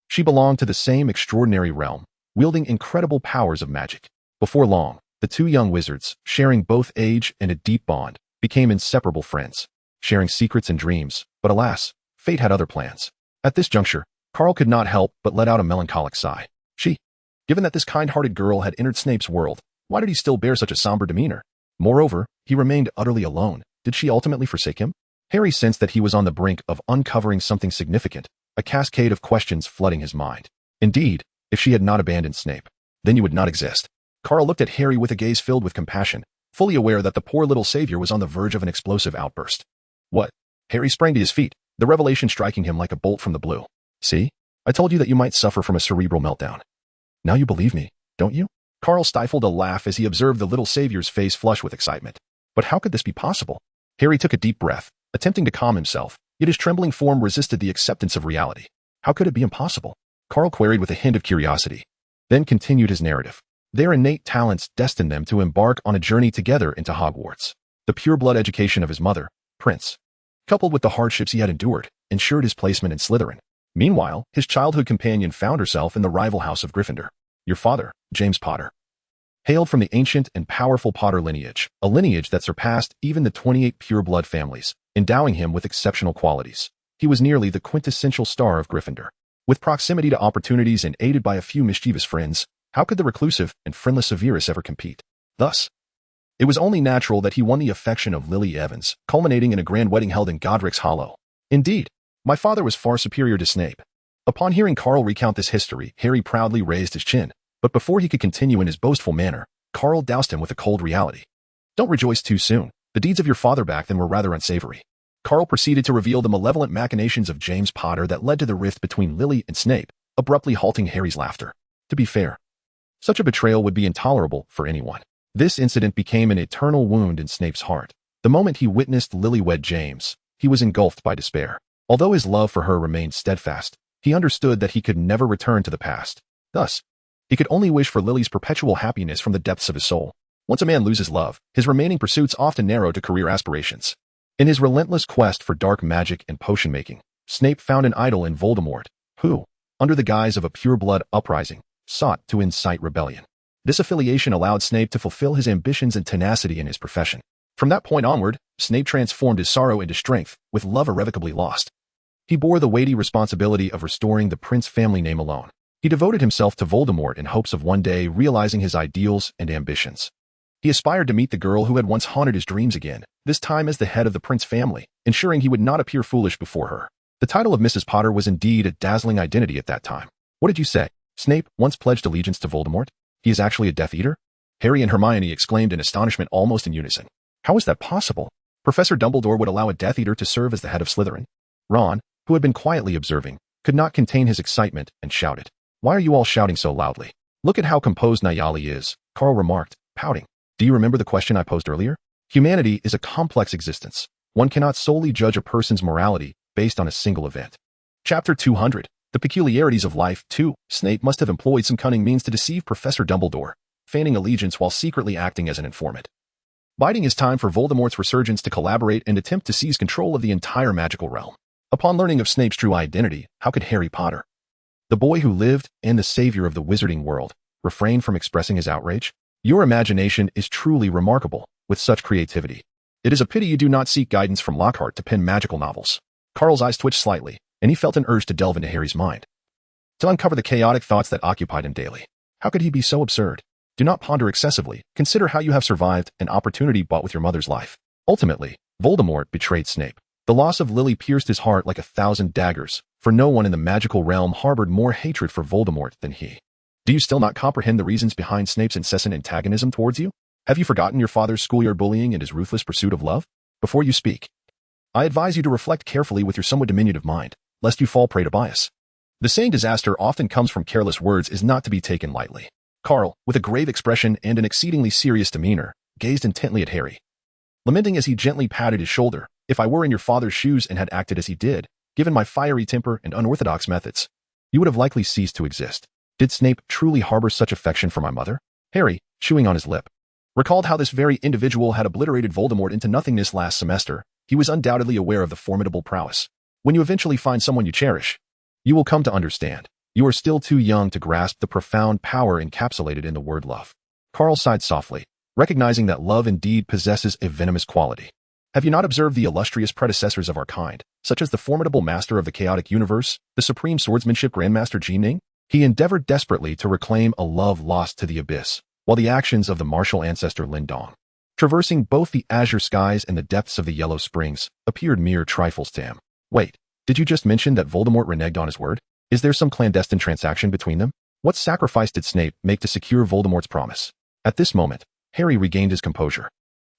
she belonged to the same extraordinary realm, wielding incredible powers of magic. Before long, the two young wizards, sharing both age and a deep bond, became inseparable friends, sharing secrets and dreams, but alas, fate had other plans. At this juncture, Carl could not help but let out a melancholic sigh. Given that this kind-hearted girl had entered Snape's world, why did he still bear such a somber demeanor? Moreover, he remained utterly alone. Did she ultimately forsake him? Harry sensed that he was on the brink of uncovering something significant, a cascade of questions flooding his mind. Indeed, if she had not abandoned Snape, then you would not exist. Carl looked at Harry with a gaze filled with compassion, fully aware that the poor little savior was on the verge of an explosive outburst. What? Harry sprang to his feet, the revelation striking him like a bolt from the blue. See? I told you that you might suffer from a cerebral meltdown. Now you believe me, don't you? Carl stifled a laugh as he observed the little savior's face flush with excitement. But how could this be possible? Harry took a deep breath, attempting to calm himself, yet his trembling form resisted the acceptance of reality. How could it be impossible? Carl queried with a hint of curiosity, then continued his narrative. Their innate talents destined them to embark on a journey together into Hogwarts. The pure-blood education of his mother, Prince, coupled with the hardships he had endured, ensured his placement in Slytherin. Meanwhile, his childhood companion found herself in the rival house of Gryffindor. Your father, James Potter, hailed from the ancient and powerful Potter lineage, a lineage that surpassed even the 28 pure-blood families, endowing him with exceptional qualities. He was nearly the quintessential star of Gryffindor. With proximity to opportunities and aided by a few mischievous friends, how could the reclusive and friendless Severus ever compete? Thus, it was only natural that he won the affection of Lily Evans, culminating in a grand wedding held in Godric's Hollow. Indeed, my father was far superior to Snape. Upon hearing Carl recount this history, Harry proudly raised his chin. But before he could continue in his boastful manner, Carl doused him with a cold reality. Don't rejoice too soon. The deeds of your father back then were rather unsavory. Carl proceeded to reveal the malevolent machinations of James Potter that led to the rift between Lily and Snape, abruptly halting Harry's laughter. To be fair, Such a betrayal would be intolerable for anyone. This incident became an eternal wound in Snape's heart. The moment he witnessed Lily wed James, he was engulfed by despair. Although his love for her remained steadfast, he understood that he could never return to the past. Thus, he could only wish for Lily's perpetual happiness from the depths of his soul. Once a man loses love, his remaining pursuits often narrow to career aspirations. In his relentless quest for dark magic and potion-making, Snape found an idol in Voldemort, who, under the guise of a pure-blood uprising, sought to incite rebellion. This affiliation allowed Snape to fulfill his ambitions and tenacity in his profession. From that point onward, Snape transformed his sorrow into strength, with love irrevocably lost. He bore the weighty responsibility of restoring the Prince family name alone. He devoted himself to Voldemort in hopes of one day realizing his ideals and ambitions. He aspired to meet the girl who had once haunted his dreams again, this time as the head of the Prince family, ensuring he would not appear foolish before her. The title of Mrs. Potter was indeed a dazzling identity at that time. What did you say? Snape once pledged allegiance to Voldemort? He is actually a Death Eater? Harry and Hermione exclaimed in astonishment almost in unison. How is that possible? Professor Dumbledore would allow a Death Eater to serve as the head of Slytherin? Ron, who had been quietly observing, could not contain his excitement and shouted. Why are you all shouting so loudly? Look at how composed Nayali is, Carl remarked, pouting. Do you remember the question I posed earlier? Humanity is a complex existence. One cannot solely judge a person's morality based on a single event. Chapter 200. The Peculiarities of Life 2. Snape must have employed some cunning means to deceive Professor Dumbledore, feigning allegiance while secretly acting as an informant. Biding his time for Voldemort's resurgence to collaborate and attempt to seize control of the entire magical realm. Upon learning of Snape's true identity, how could Harry Potter, the boy who lived and the savior of the wizarding world, refrain from expressing his outrage? Your imagination is truly remarkable, with such creativity. It is a pity you do not seek guidance from Lockhart to pen magical novels. Carl's eyes twitched slightly, and he felt an urge to delve into Harry's mind, to uncover the chaotic thoughts that occupied him daily. How could he be so absurd? Do not ponder excessively. Consider how you have survived an opportunity bought with your mother's life. Ultimately, Voldemort betrayed Snape. The loss of Lily pierced his heart like 1,000 daggers, for no one in the magical realm harbored more hatred for Voldemort than he. Do you still not comprehend the reasons behind Snape's incessant antagonism towards you? Have you forgotten your father's schoolyard bullying and his ruthless pursuit of love? Before you speak, I advise you to reflect carefully with your somewhat diminutive mind, lest you fall prey to bias. The saying disaster often comes from careless words is not to be taken lightly. Carl, with a grave expression and an exceedingly serious demeanor, gazed intently at Harry, lamenting as he gently patted his shoulder. If I were in your father's shoes and had acted as he did, given my fiery temper and unorthodox methods, you would have likely ceased to exist. Did Snape truly harbor such affection for my mother? Harry, chewing on his lip, recalled how this very individual had obliterated Voldemort into nothingness last semester. He was undoubtedly aware of the formidable prowess. When you eventually find someone you cherish, you will come to understand. You are still too young to grasp the profound power encapsulated in the word love. Carl sighed softly, recognizing that love indeed possesses a venomous quality. Have you not observed the illustrious predecessors of our kind, such as the formidable master of the chaotic universe, the supreme swordsmanship Grandmaster Ji-Ning? He endeavored desperately to reclaim a love lost to the abyss, while the actions of the martial ancestor Lin Dong, traversing both the azure skies and the depths of the Yellow Springs, appeared mere trifles to him. Wait, did you just mention that Voldemort reneged on his word? Is there some clandestine transaction between them? What sacrifice did Snape make to secure Voldemort's promise? At this moment, Harry regained his composure,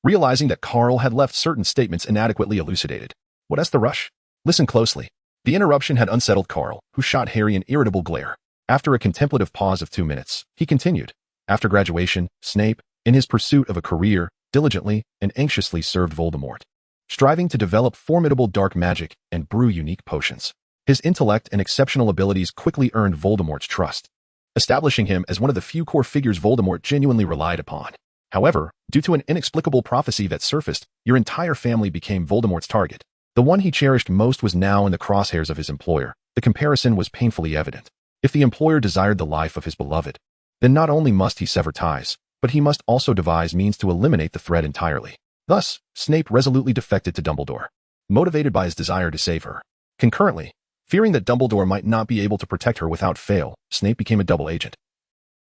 realizing that Carl had left certain statements inadequately elucidated. What's the rush? Listen closely. The interruption had unsettled Carl, who shot Harry an irritable glare. After a contemplative pause of 2 minutes, he continued. After graduation, Snape, in his pursuit of a career, diligently and anxiously served Voldemort, striving to develop formidable dark magic and brew unique potions. His intellect and exceptional abilities quickly earned Voldemort's trust, establishing him as one of the few core figures Voldemort genuinely relied upon. However, due to an inexplicable prophecy that surfaced, your entire family became Voldemort's target. The one he cherished most was now in the crosshairs of his employer. The comparison was painfully evident. If the employer desired the life of his beloved, then not only must he sever ties, but he must also devise means to eliminate the threat entirely. Thus, Snape resolutely defected to Dumbledore, motivated by his desire to save her. Concurrently, fearing that Dumbledore might not be able to protect her without fail, Snape became a double agent,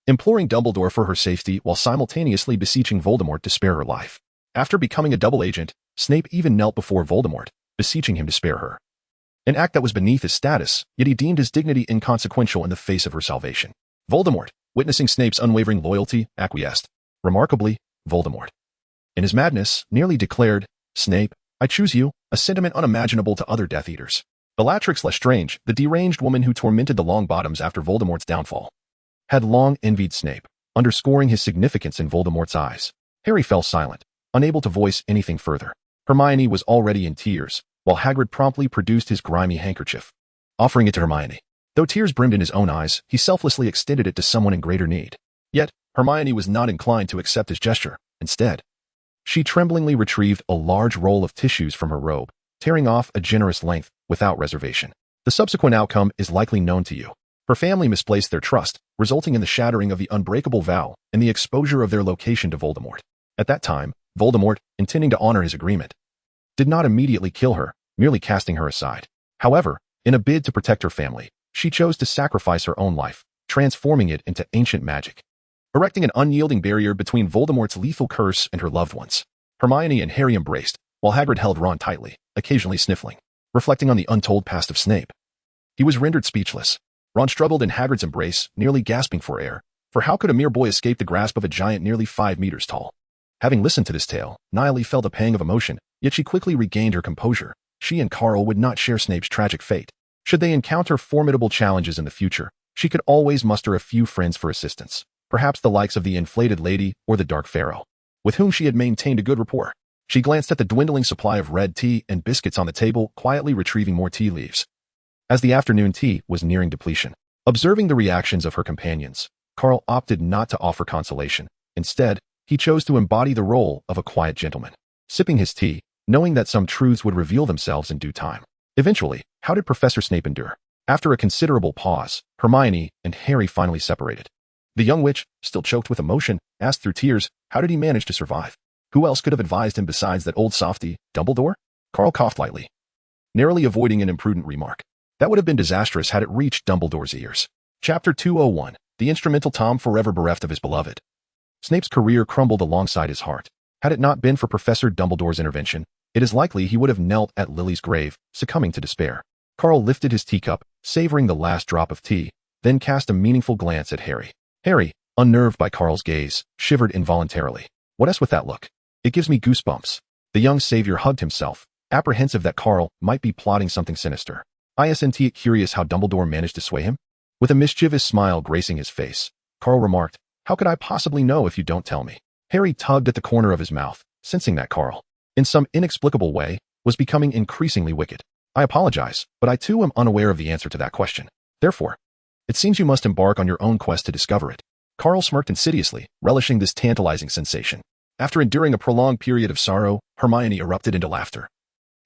imploring Dumbledore for her safety while simultaneously beseeching Voldemort to spare her life. After becoming a double agent, Snape even knelt before Voldemort, beseeching him to spare her. An act that was beneath his status, yet he deemed his dignity inconsequential in the face of her salvation. Voldemort, witnessing Snape's unwavering loyalty, acquiesced. Remarkably, Voldemort, in his madness, nearly declared, Snape, I choose you, a sentiment unimaginable to other Death Eaters. Bellatrix Lestrange, the deranged woman who tormented the Longbottoms after Voldemort's downfall, had long envied Snape, underscoring his significance in Voldemort's eyes. Harry fell silent, unable to voice anything further. Hermione was already in tears, while Hagrid promptly produced his grimy handkerchief, offering it to Hermione. Though tears brimmed in his own eyes, he selflessly extended it to someone in greater need. Yet, Hermione was not inclined to accept his gesture. Instead, she tremblingly retrieved a large roll of tissues from her robe, tearing off a generous length without reservation. The subsequent outcome is likely known to you. Her family misplaced their trust, resulting in the shattering of the unbreakable vow and the exposure of their location to Voldemort. At that time, Voldemort, intending to honor his agreement, did not immediately kill her, merely casting her aside. However, in a bid to protect her family, she chose to sacrifice her own life, transforming it into ancient magic, erecting an unyielding barrier between Voldemort's lethal curse and her loved ones. Hermione and Harry embraced, while Hagrid held Ron tightly, occasionally sniffling, reflecting on the untold past of Snape. He was rendered speechless. Ron struggled in Hagrid's embrace, nearly gasping for air, for how could a mere boy escape the grasp of a giant nearly 5 meters tall? Having listened to this tale, Niley felt a pang of emotion, yet she quickly regained her composure. She and Carl would not share Snape's tragic fate. Should they encounter formidable challenges in the future, she could always muster a few friends for assistance, perhaps the likes of the Inflated Lady or the Dark Pharaoh, with whom she had maintained a good rapport. She glanced at the dwindling supply of red tea and biscuits on the table, quietly retrieving more tea leaves. As the afternoon tea was nearing depletion, observing the reactions of her companions, Carl opted not to offer consolation. Instead, he chose to embody the role of a quiet gentleman, sipping his tea, knowing that some truths would reveal themselves in due time. Eventually, how did Professor Snape endure? After a considerable pause, Hermione and Harry finally separated. The young witch, still choked with emotion, asked through tears, how did he manage to survive? Who else could have advised him besides that old softy, Dumbledore? Carl coughed lightly, narrowly avoiding an imprudent remark. That would have been disastrous had it reached Dumbledore's ears. Chapter 201, The Instrumental Tom Forever Bereft of His Beloved. Snape's career crumbled alongside his heart. Had it not been for Professor Dumbledore's intervention, it is likely he would have knelt at Lily's grave, succumbing to despair. Carl lifted his teacup, savoring the last drop of tea, then cast a meaningful glance at Harry. Harry, unnerved by Carl's gaze, shivered involuntarily. What is with that look? It gives me goosebumps. The young savior hugged himself, apprehensive that Carl might be plotting something sinister. Isn't it curious how Dumbledore managed to sway him? With a mischievous smile gracing his face, Carl remarked, how could I possibly know if you don't tell me? Harry tugged at the corner of his mouth, sensing that Carl, in some inexplicable way, was becoming increasingly wicked. I apologize, but I too am unaware of the answer to that question. Therefore, it seems you must embark on your own quest to discover it. Carl smirked insidiously, relishing this tantalizing sensation. After enduring a prolonged period of sorrow, Hermione erupted into laughter,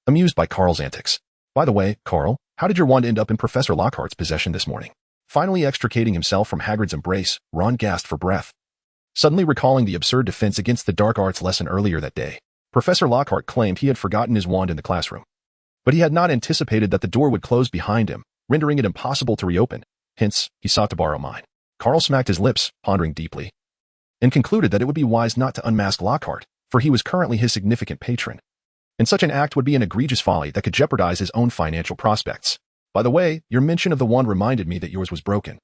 amused by Carl's antics. By the way, Carl, how did your wand end up in Professor Lockhart's possession this morning? Finally extricating himself from Hagrid's embrace, Ron gasped for breath, suddenly recalling the absurd defense against the dark arts lesson earlier that day. Professor Lockhart claimed he had forgotten his wand in the classroom, but he had not anticipated that the door would close behind him, rendering it impossible to reopen. Hence, he sought to borrow mine. Carl smacked his lips, pondering deeply, and concluded that it would be wise not to unmask Lockhart, for he was currently his significant patron, and such an act would be an egregious folly that could jeopardize his own financial prospects. By the way, your mention of the wand reminded me that yours was broken.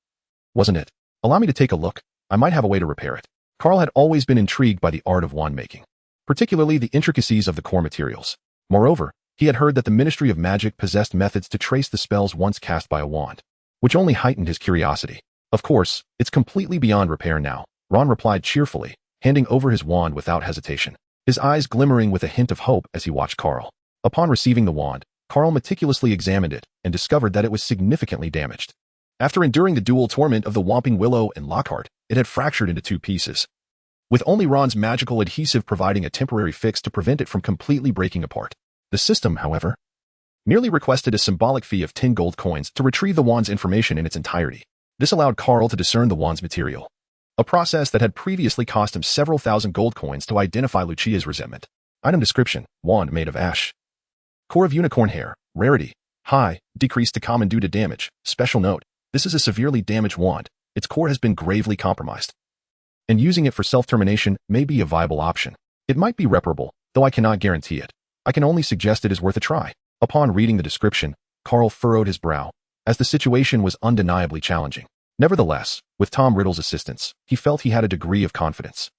Wasn't it? Allow me to take a look. I might have a way to repair it. Carl had always been intrigued by the art of wand making, particularly the intricacies of the core materials. Moreover, he had heard that the Ministry of Magic possessed methods to trace the spells once cast by a wand, which only heightened his curiosity. Of course, it's completely beyond repair now, Ron replied cheerfully, handing over his wand without hesitation, his eyes glimmering with a hint of hope as he watched Carl. Upon receiving the wand, Carl meticulously examined it and discovered that it was significantly damaged. After enduring the dual torment of the Whomping Willow and Lockhart, it had fractured into 2 pieces, with only Ron's magical adhesive providing a temporary fix to prevent it from completely breaking apart. The system, however, merely requested a symbolic fee of 10 gold coins to retrieve the wand's information in its entirety. This allowed Carl to discern the wand's material, a process that had previously cost him several thousand gold coins to identify Lucia's resentment. Item description: wand made of ash. Core of unicorn hair. Rarity: high, decreased to common due to damage. Special note: this is a severely damaged wand. Its core has been gravely compromised, and using it for self-termination may be a viable option. It might be reparable, though I cannot guarantee it. I can only suggest it is worth a try. Upon reading the description, Carl furrowed his brow, as the situation was undeniably challenging. Nevertheless, with Tom Riddle's assistance, he felt he had a degree of confidence,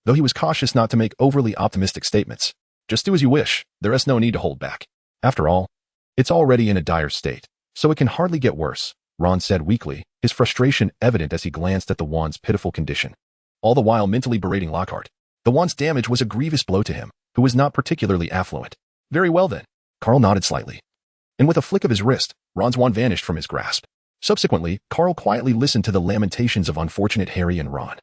though he was cautious not to make overly optimistic statements. Just do as you wish. There is no need to hold back. After all, it's already in a dire state, so it can hardly get worse, Ron said weakly, his frustration evident as he glanced at the wand's pitiful condition. all the while mentally berating Lockhart. The wand's damage was a grievous blow to him, who was not particularly affluent. Very well then. Carl nodded slightly. And with a flick of his wrist, Ron's wand vanished from his grasp. Subsequently, Carl quietly listened to the lamentations of unfortunate Harry and Ron,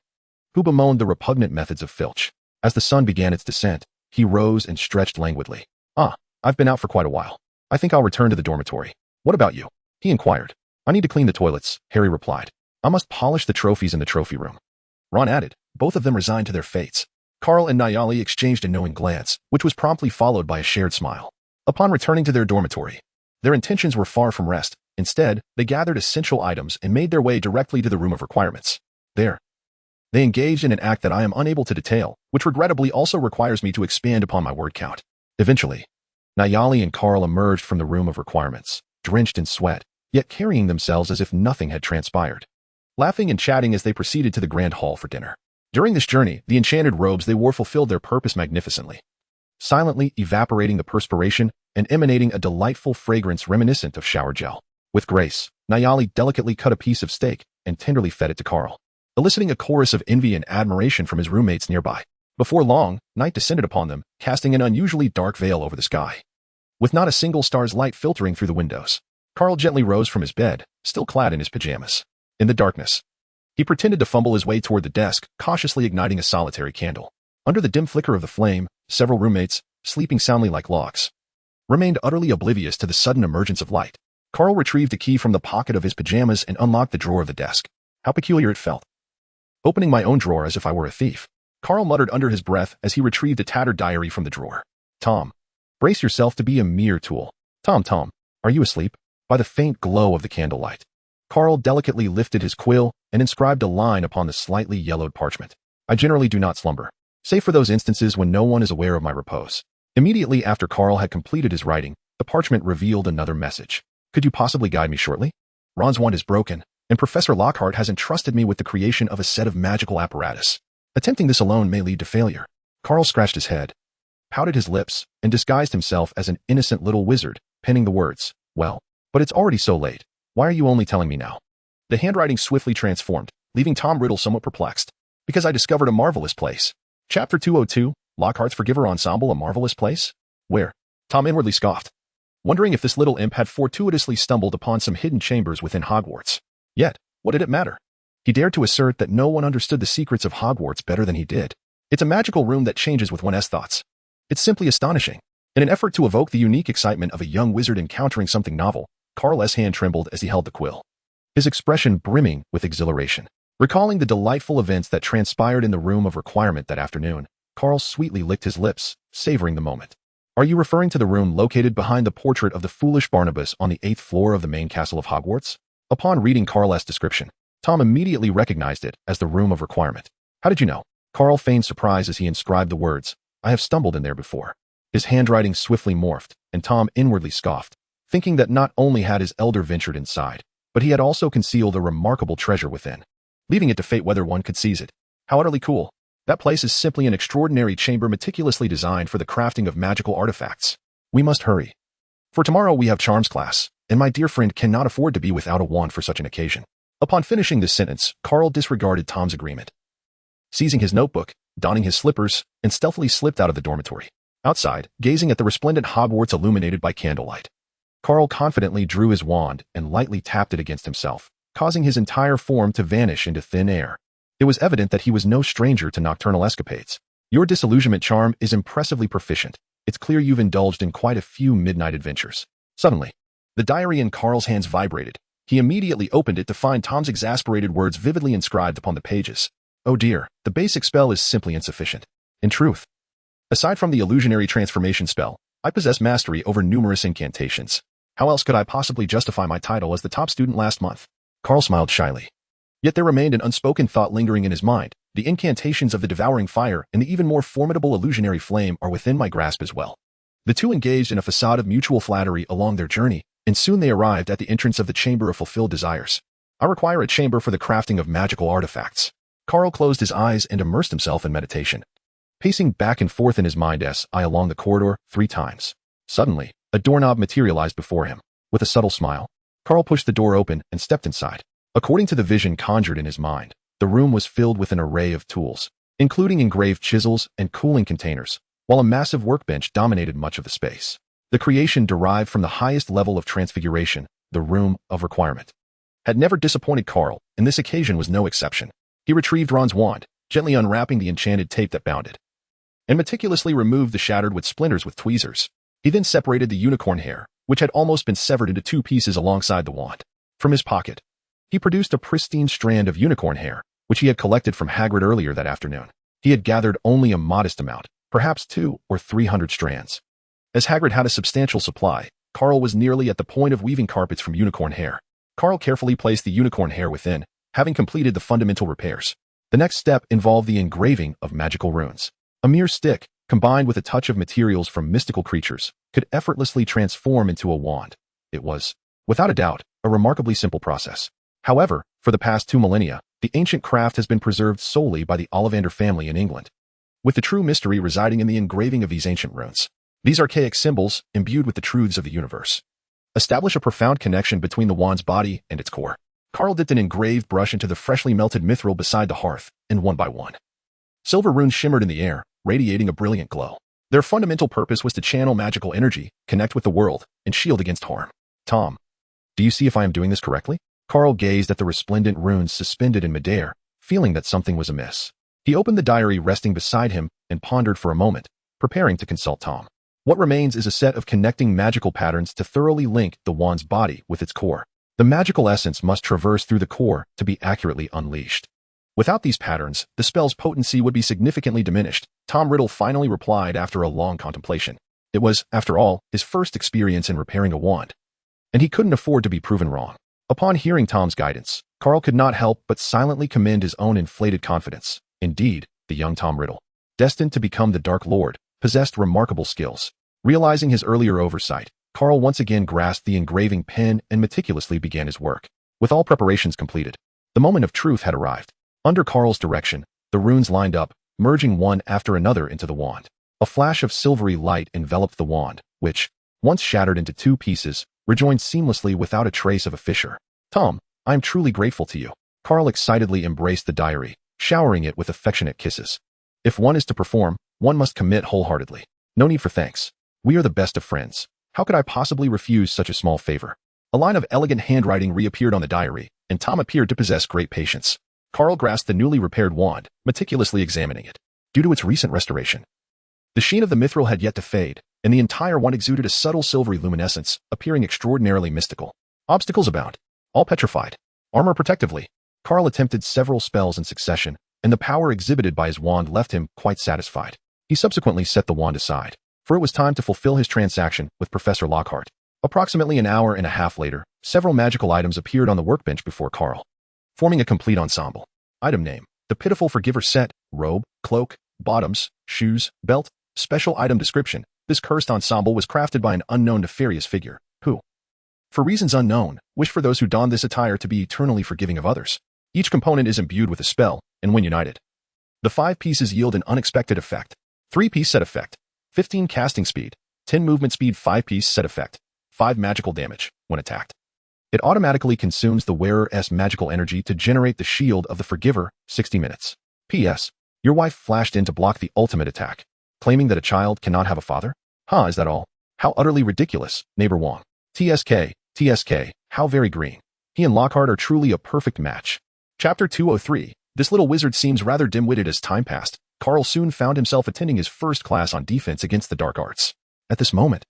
who bemoaned the repugnant methods of Filch. As the sun began its descent, he rose and stretched languidly. I've been out for quite a while. I think I'll return to the dormitory. What about you? He inquired. I need to clean the toilets, Harry replied. I must polish the trophies in the trophy room. Ron added, both of them resigned to their fates. Carl and Nayali exchanged a knowing glance, which was promptly followed by a shared smile. Upon returning to their dormitory, their intentions were far from rest. Instead, they gathered essential items and made their way directly to the room of requirements. There, they engaged in an act that I am unable to detail, which regrettably also requires me to expand upon my word count. Eventually, Nayali and Carl emerged from the room of requirements, drenched in sweat, yet carrying themselves as if nothing had transpired, laughing and chatting as they proceeded to the grand hall for dinner. During this journey, the enchanted robes they wore fulfilled their purpose magnificently, silently evaporating the perspiration and emanating a delightful fragrance reminiscent of shower gel. With grace, Nayali delicately cut a piece of steak and tenderly fed it to Carl, eliciting a chorus of envy and admiration from his roommates nearby. Before long, night descended upon them, casting an unusually dark veil over the sky, with not a single star's light filtering through the windows. Carl gently rose from his bed, still clad in his pajamas. In the darkness, he pretended to fumble his way toward the desk, cautiously igniting a solitary candle. Under the dim flicker of the flame, several roommates, sleeping soundly like logs, remained utterly oblivious to the sudden emergence of light. Carl retrieved a key from the pocket of his pajamas and unlocked the drawer of the desk. How peculiar it felt. Opening my own drawer as if I were a thief, Carl muttered under his breath as he retrieved a tattered diary from the drawer. Tom, brace yourself to be a mere tool. Tom, are you asleep? By the faint glow of the candlelight, Carl delicately lifted his quill and inscribed a line upon the slightly yellowed parchment. I generally do not slumber, save for those instances when no one is aware of my repose. Immediately after Carl had completed his writing, the parchment revealed another message. Could you possibly guide me shortly? Ron's wand is broken, and Professor Lockhart has entrusted me with the creation of a set of magical apparatus. Attempting this alone may lead to failure. Carl scratched his head, pouted his lips, and disguised himself as an innocent little wizard, penning the words, well, but it's already so late. Why are you only telling me now? The handwriting swiftly transformed, leaving Tom Riddle somewhat perplexed. Because I discovered a marvelous place. Chapter 202, Lockhart's Forgiver Ensemble, a marvelous place? Where? Tom inwardly scoffed, wondering if this little imp had fortuitously stumbled upon some hidden chambers within Hogwarts. Yet, what did it matter? He dared to assert that no one understood the secrets of Hogwarts better than he did. It's a magical room that changes with one's thoughts. It's simply astonishing. In an effort to evoke the unique excitement of a young wizard encountering something novel, Carl's hand trembled as he held the quill, his expression brimming with exhilaration. Recalling the delightful events that transpired in the room of requirement that afternoon, Carl sweetly licked his lips, savoring the moment. Are you referring to the room located behind the portrait of the foolish Barnabas on the 8th floor of the main castle of Hogwarts? Upon reading Carl's description, Tom immediately recognized it as the room of requirement. How did you know? Carl feigned surprise as he inscribed the words, I have stumbled in there before. His handwriting swiftly morphed, and Tom inwardly scoffed, thinking that not only had his elder ventured inside, but he had also concealed a remarkable treasure within, leaving it to fate whether one could seize it. How utterly cool. That place is simply an extraordinary chamber meticulously designed for the crafting of magical artifacts. We must hurry. For tomorrow we have charms class, and my dear friend cannot afford to be without a wand for such an occasion. Upon finishing this sentence, Carl disregarded Tom's agreement. Seizing his notebook, donning his slippers, and stealthily slipped out of the dormitory. Outside, gazing at the resplendent Hogwarts illuminated by candlelight, Carl confidently drew his wand and lightly tapped it against himself, causing his entire form to vanish into thin air. It was evident that he was no stranger to nocturnal escapades. Your disillusionment charm is impressively proficient. It's clear you've indulged in quite a few midnight adventures. Suddenly, the diary in Carl's hands vibrated. He immediately opened it to find Tom's exasperated words vividly inscribed upon the pages. Oh dear, the basic spell is simply insufficient. In truth, aside from the illusionary transformation spell, I possess mastery over numerous incantations. How else could I possibly justify my title as the top student last month? Carl smiled shyly. Yet there remained an unspoken thought lingering in his mind. The incantations of the devouring fire and the even more formidable illusionary flame are within my grasp as well. The two engaged in a facade of mutual flattery along their journey, and soon they arrived at the entrance of the Chamber of Fulfilled Desires. I require a chamber for the crafting of magical artifacts. Carl closed his eyes and immersed himself in meditation, pacing back and forth in his mind as I along the corridor 3 times. Suddenly, a doorknob materialized before him. With a subtle smile, Carl pushed the door open and stepped inside. According to the vision conjured in his mind, The room was filled with an array of tools, including engraved chisels and cooling containers, while a massive workbench dominated much of the space. The creation derived from the highest level of transfiguration, the Room of Requirement. Had never disappointed Carl, and this occasion was no exception. He retrieved Ron's wand, gently unwrapping the enchanted tape that bound it, and meticulously removed the shattered wood splinters with tweezers. He then separated the unicorn hair, which had almost been severed into 2 pieces alongside the wand. From his pocket, he produced a pristine strand of unicorn hair, which he had collected from Hagrid earlier that afternoon. He had gathered only a modest amount, perhaps 200 or 300 strands. As Hagrid had a substantial supply, Carl was nearly at the point of weaving carpets from unicorn hair. Carl carefully placed the unicorn hair within, having completed the fundamental repairs. The next step involved the engraving of magical runes. A mere stick, combined with a touch of materials from mystical creatures, could effortlessly transform into a wand. It was, without a doubt, a remarkably simple process. However, for the past 2 millennia, the ancient craft has been preserved solely by the Ollivander family in England, with the true mystery residing in the engraving of these ancient runes. These archaic symbols, imbued with the truths of the universe, establish a profound connection between the wand's body and its core. Carl dipped an engraved brush into the freshly melted mithril beside the hearth, and one by one, silver runes shimmered in the air, radiating a brilliant glow. Their fundamental purpose was to channel magical energy, connect with the world, and shield against harm. Tom, do you see if I am doing this correctly? Carl gazed at the resplendent runes suspended in midair, feeling that something was amiss. He opened the diary resting beside him and pondered for a moment, preparing to consult Tom. What remains is a set of connecting magical patterns to thoroughly link the wand's body with its core. The magical essence must traverse through the core to be accurately unleashed. Without these patterns, the spell's potency would be significantly diminished. Tom Riddle finally replied after a long contemplation. It was, after all, his first experience in repairing a wand, and he couldn't afford to be proven wrong. Upon hearing Tom's guidance, Carl could not help but silently commend his own inflated confidence. Indeed, the young Tom Riddle, destined to become the Dark Lord, possessed remarkable skills. Realizing his earlier oversight, Carl once again grasped the engraving pen and meticulously began his work. With all preparations completed, the moment of truth had arrived. Under Carl's direction, the runes lined up, merging one after another into the wand. A flash of silvery light enveloped the wand, which, once shattered into 2 pieces, rejoined seamlessly without a trace of a fissure. Tom, I am truly grateful to you. Carl excitedly embraced the diary, showering it with affectionate kisses. If one is to perform, one must commit wholeheartedly. No need for thanks. We are the best of friends. How could I possibly refuse such a small favor? A line of elegant handwriting reappeared on the diary, and Tom appeared to possess great patience. Carl grasped the newly repaired wand, meticulously examining it. Due to its recent restoration, the sheen of the mithril had yet to fade, and the entire wand exuded a subtle silvery luminescence, appearing extraordinarily mystical. Obstacles abound, all petrified. Armor protectively. Carl attempted several spells in succession, and the power exhibited by his wand left him quite satisfied. He subsequently set the wand aside, for it was time to fulfill his transaction with Professor Lockhart. Approximately an hour and a half later, several magical items appeared on the workbench before Carl, forming a complete ensemble. Item name: the Pitiful Forgiver set, robe, cloak, bottoms, shoes, belt. Special item description: this cursed ensemble was crafted by an unknown nefarious figure, who, for reasons unknown, wished for those who don this attire to be eternally forgiving of others. Each component is imbued with a spell, and when united, the 5 pieces yield an unexpected effect. 3-piece set effect: 15 casting speed, 10 movement speed. 5-piece set effect: 5 magical damage when attacked. It automatically consumes the wearer's magical energy to generate the shield of the forgiver, 60 minutes. P.S. Your wife flashed in to block the ultimate attack, claiming that a child cannot have a father? Is that all? How utterly ridiculous, neighbor Wong. TSK, how very green. He and Lockhart are truly a perfect match. Chapter 203. This little wizard seems rather dim-witted as time passed. Carl soon found himself attending his first class on defense against the dark arts. At this moment,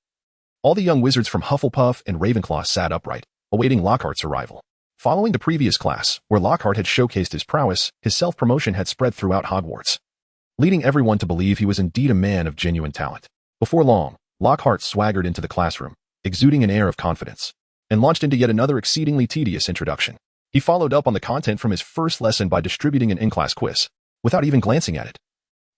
all the young wizards from Hufflepuff and Ravenclaw sat upright, awaiting Lockhart's arrival. Following the previous class, where Lockhart had showcased his prowess, his self-promotion had spread throughout Hogwarts, leading everyone to believe he was indeed a man of genuine talent. Before long, Lockhart swaggered into the classroom, exuding an air of confidence, and launched into yet another exceedingly tedious introduction. He followed up on the content from his first lesson by distributing an in-class quiz, without even glancing at it.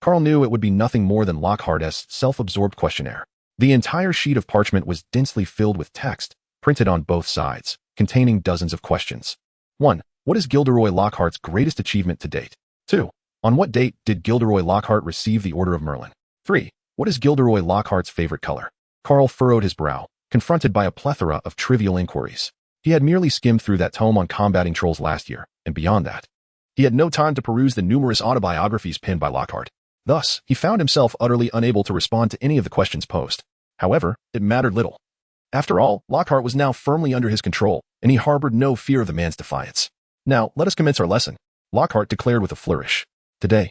Carl knew it would be nothing more than Lockhart's self-absorbed questionnaire. The entire sheet of parchment was densely filled with text, printed on both sides, containing dozens of questions. 1. What is Gilderoy Lockhart's greatest achievement to date? 2. On what date did Gilderoy Lockhart receive the Order of Merlin? 3. What is Gilderoy Lockhart's favorite color? Carl furrowed his brow, confronted by a plethora of trivial inquiries. He had merely skimmed through that tome on combating trolls last year, and beyond that, He had no time to peruse the numerous autobiographies penned by Lockhart. Thus, he found himself utterly unable to respond to any of the questions posed. However, it mattered little. After all, Lockhart was now firmly under his control, and he harbored no fear of the man's defiance. Now, let us commence our lesson, Lockhart declared with a flourish. Today,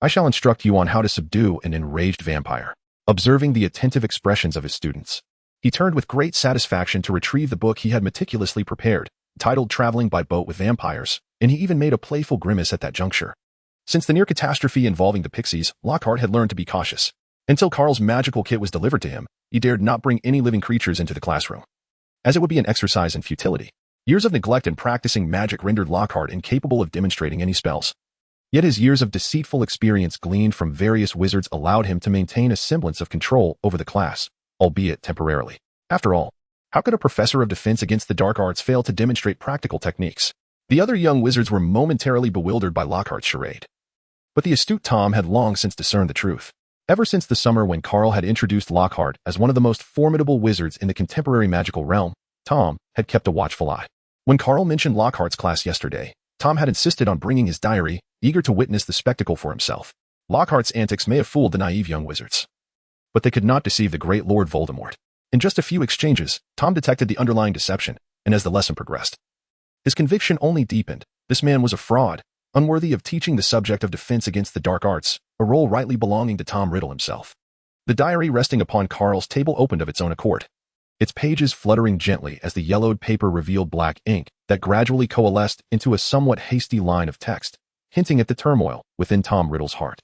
I shall instruct you on how to subdue an enraged vampire. Observing the attentive expressions of his students, he turned with great satisfaction to retrieve the book he had meticulously prepared, titled Traveling by Boat with Vampires, and he even made a playful grimace at that juncture. Since the near catastrophe involving the pixies, Lockhart had learned to be cautious. Until Carl's magical kit was delivered to him, he dared not bring any living creatures into the classroom, as it would be an exercise in futility. Years of neglect in practicing magic rendered Lockhart incapable of demonstrating any spells. Yet his years of deceitful experience gleaned from various wizards allowed him to maintain a semblance of control over the class, albeit temporarily. After all, how could a professor of defense against the dark arts fail to demonstrate practical techniques? The other young wizards were momentarily bewildered by Lockhart's charade. But the astute Tom had long since discerned the truth. Ever since the summer when Carl had introduced Lockhart as one of the most formidable wizards in the contemporary magical realm, Tom had kept a watchful eye. When Carl mentioned Lockhart's class yesterday, Tom had insisted on bringing his diary, eager to witness the spectacle for himself. Lockhart's antics may have fooled the naive young wizards, but they could not deceive the great Lord Voldemort. In just a few exchanges, Tom detected the underlying deception, and as the lesson progressed, his conviction only deepened. This man was a fraud, unworthy of teaching the subject of defense against the dark arts, a role rightly belonging to Tom Riddle himself. The diary resting upon Carl's table opened of its own accord, its pages fluttering gently as the yellowed paper revealed black ink that gradually coalesced into a somewhat hasty line of text, hinting at the turmoil within Tom Riddle's heart.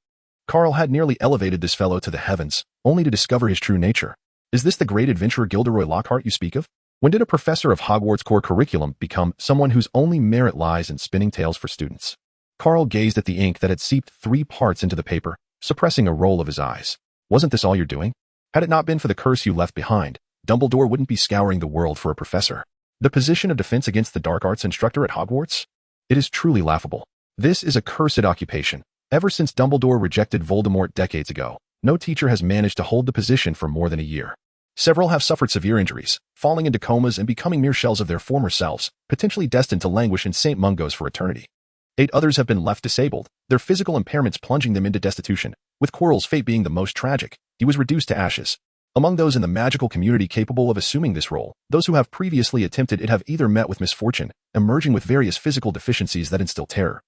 Carl had nearly elevated this fellow to the heavens, only to discover his true nature. Is this the great adventurer Gilderoy Lockhart you speak of? When did a professor of Hogwarts core curriculum become someone whose only merit lies in spinning tales for students? Carl gazed at the ink that had seeped 3 parts into the paper, suppressing a roll of his eyes. Wasn't this all you're doing? Had it not been for the curse you left behind, Dumbledore wouldn't be scouring the world for a professor. The position of defense against the dark arts instructor at Hogwarts? It is truly laughable. This is a cursed occupation. Ever since Dumbledore rejected Voldemort decades ago, no teacher has managed to hold the position for more than a year. Several have suffered severe injuries, falling into comas and becoming mere shells of their former selves, potentially destined to languish in St. Mungo's for eternity. 8 others have been left disabled, their physical impairments plunging them into destitution, with Quirrell's fate being the most tragic. He was reduced to ashes. Among those in the magical community capable of assuming this role, those who have previously attempted it have either met with misfortune, emerging with various physical deficiencies that instill terror,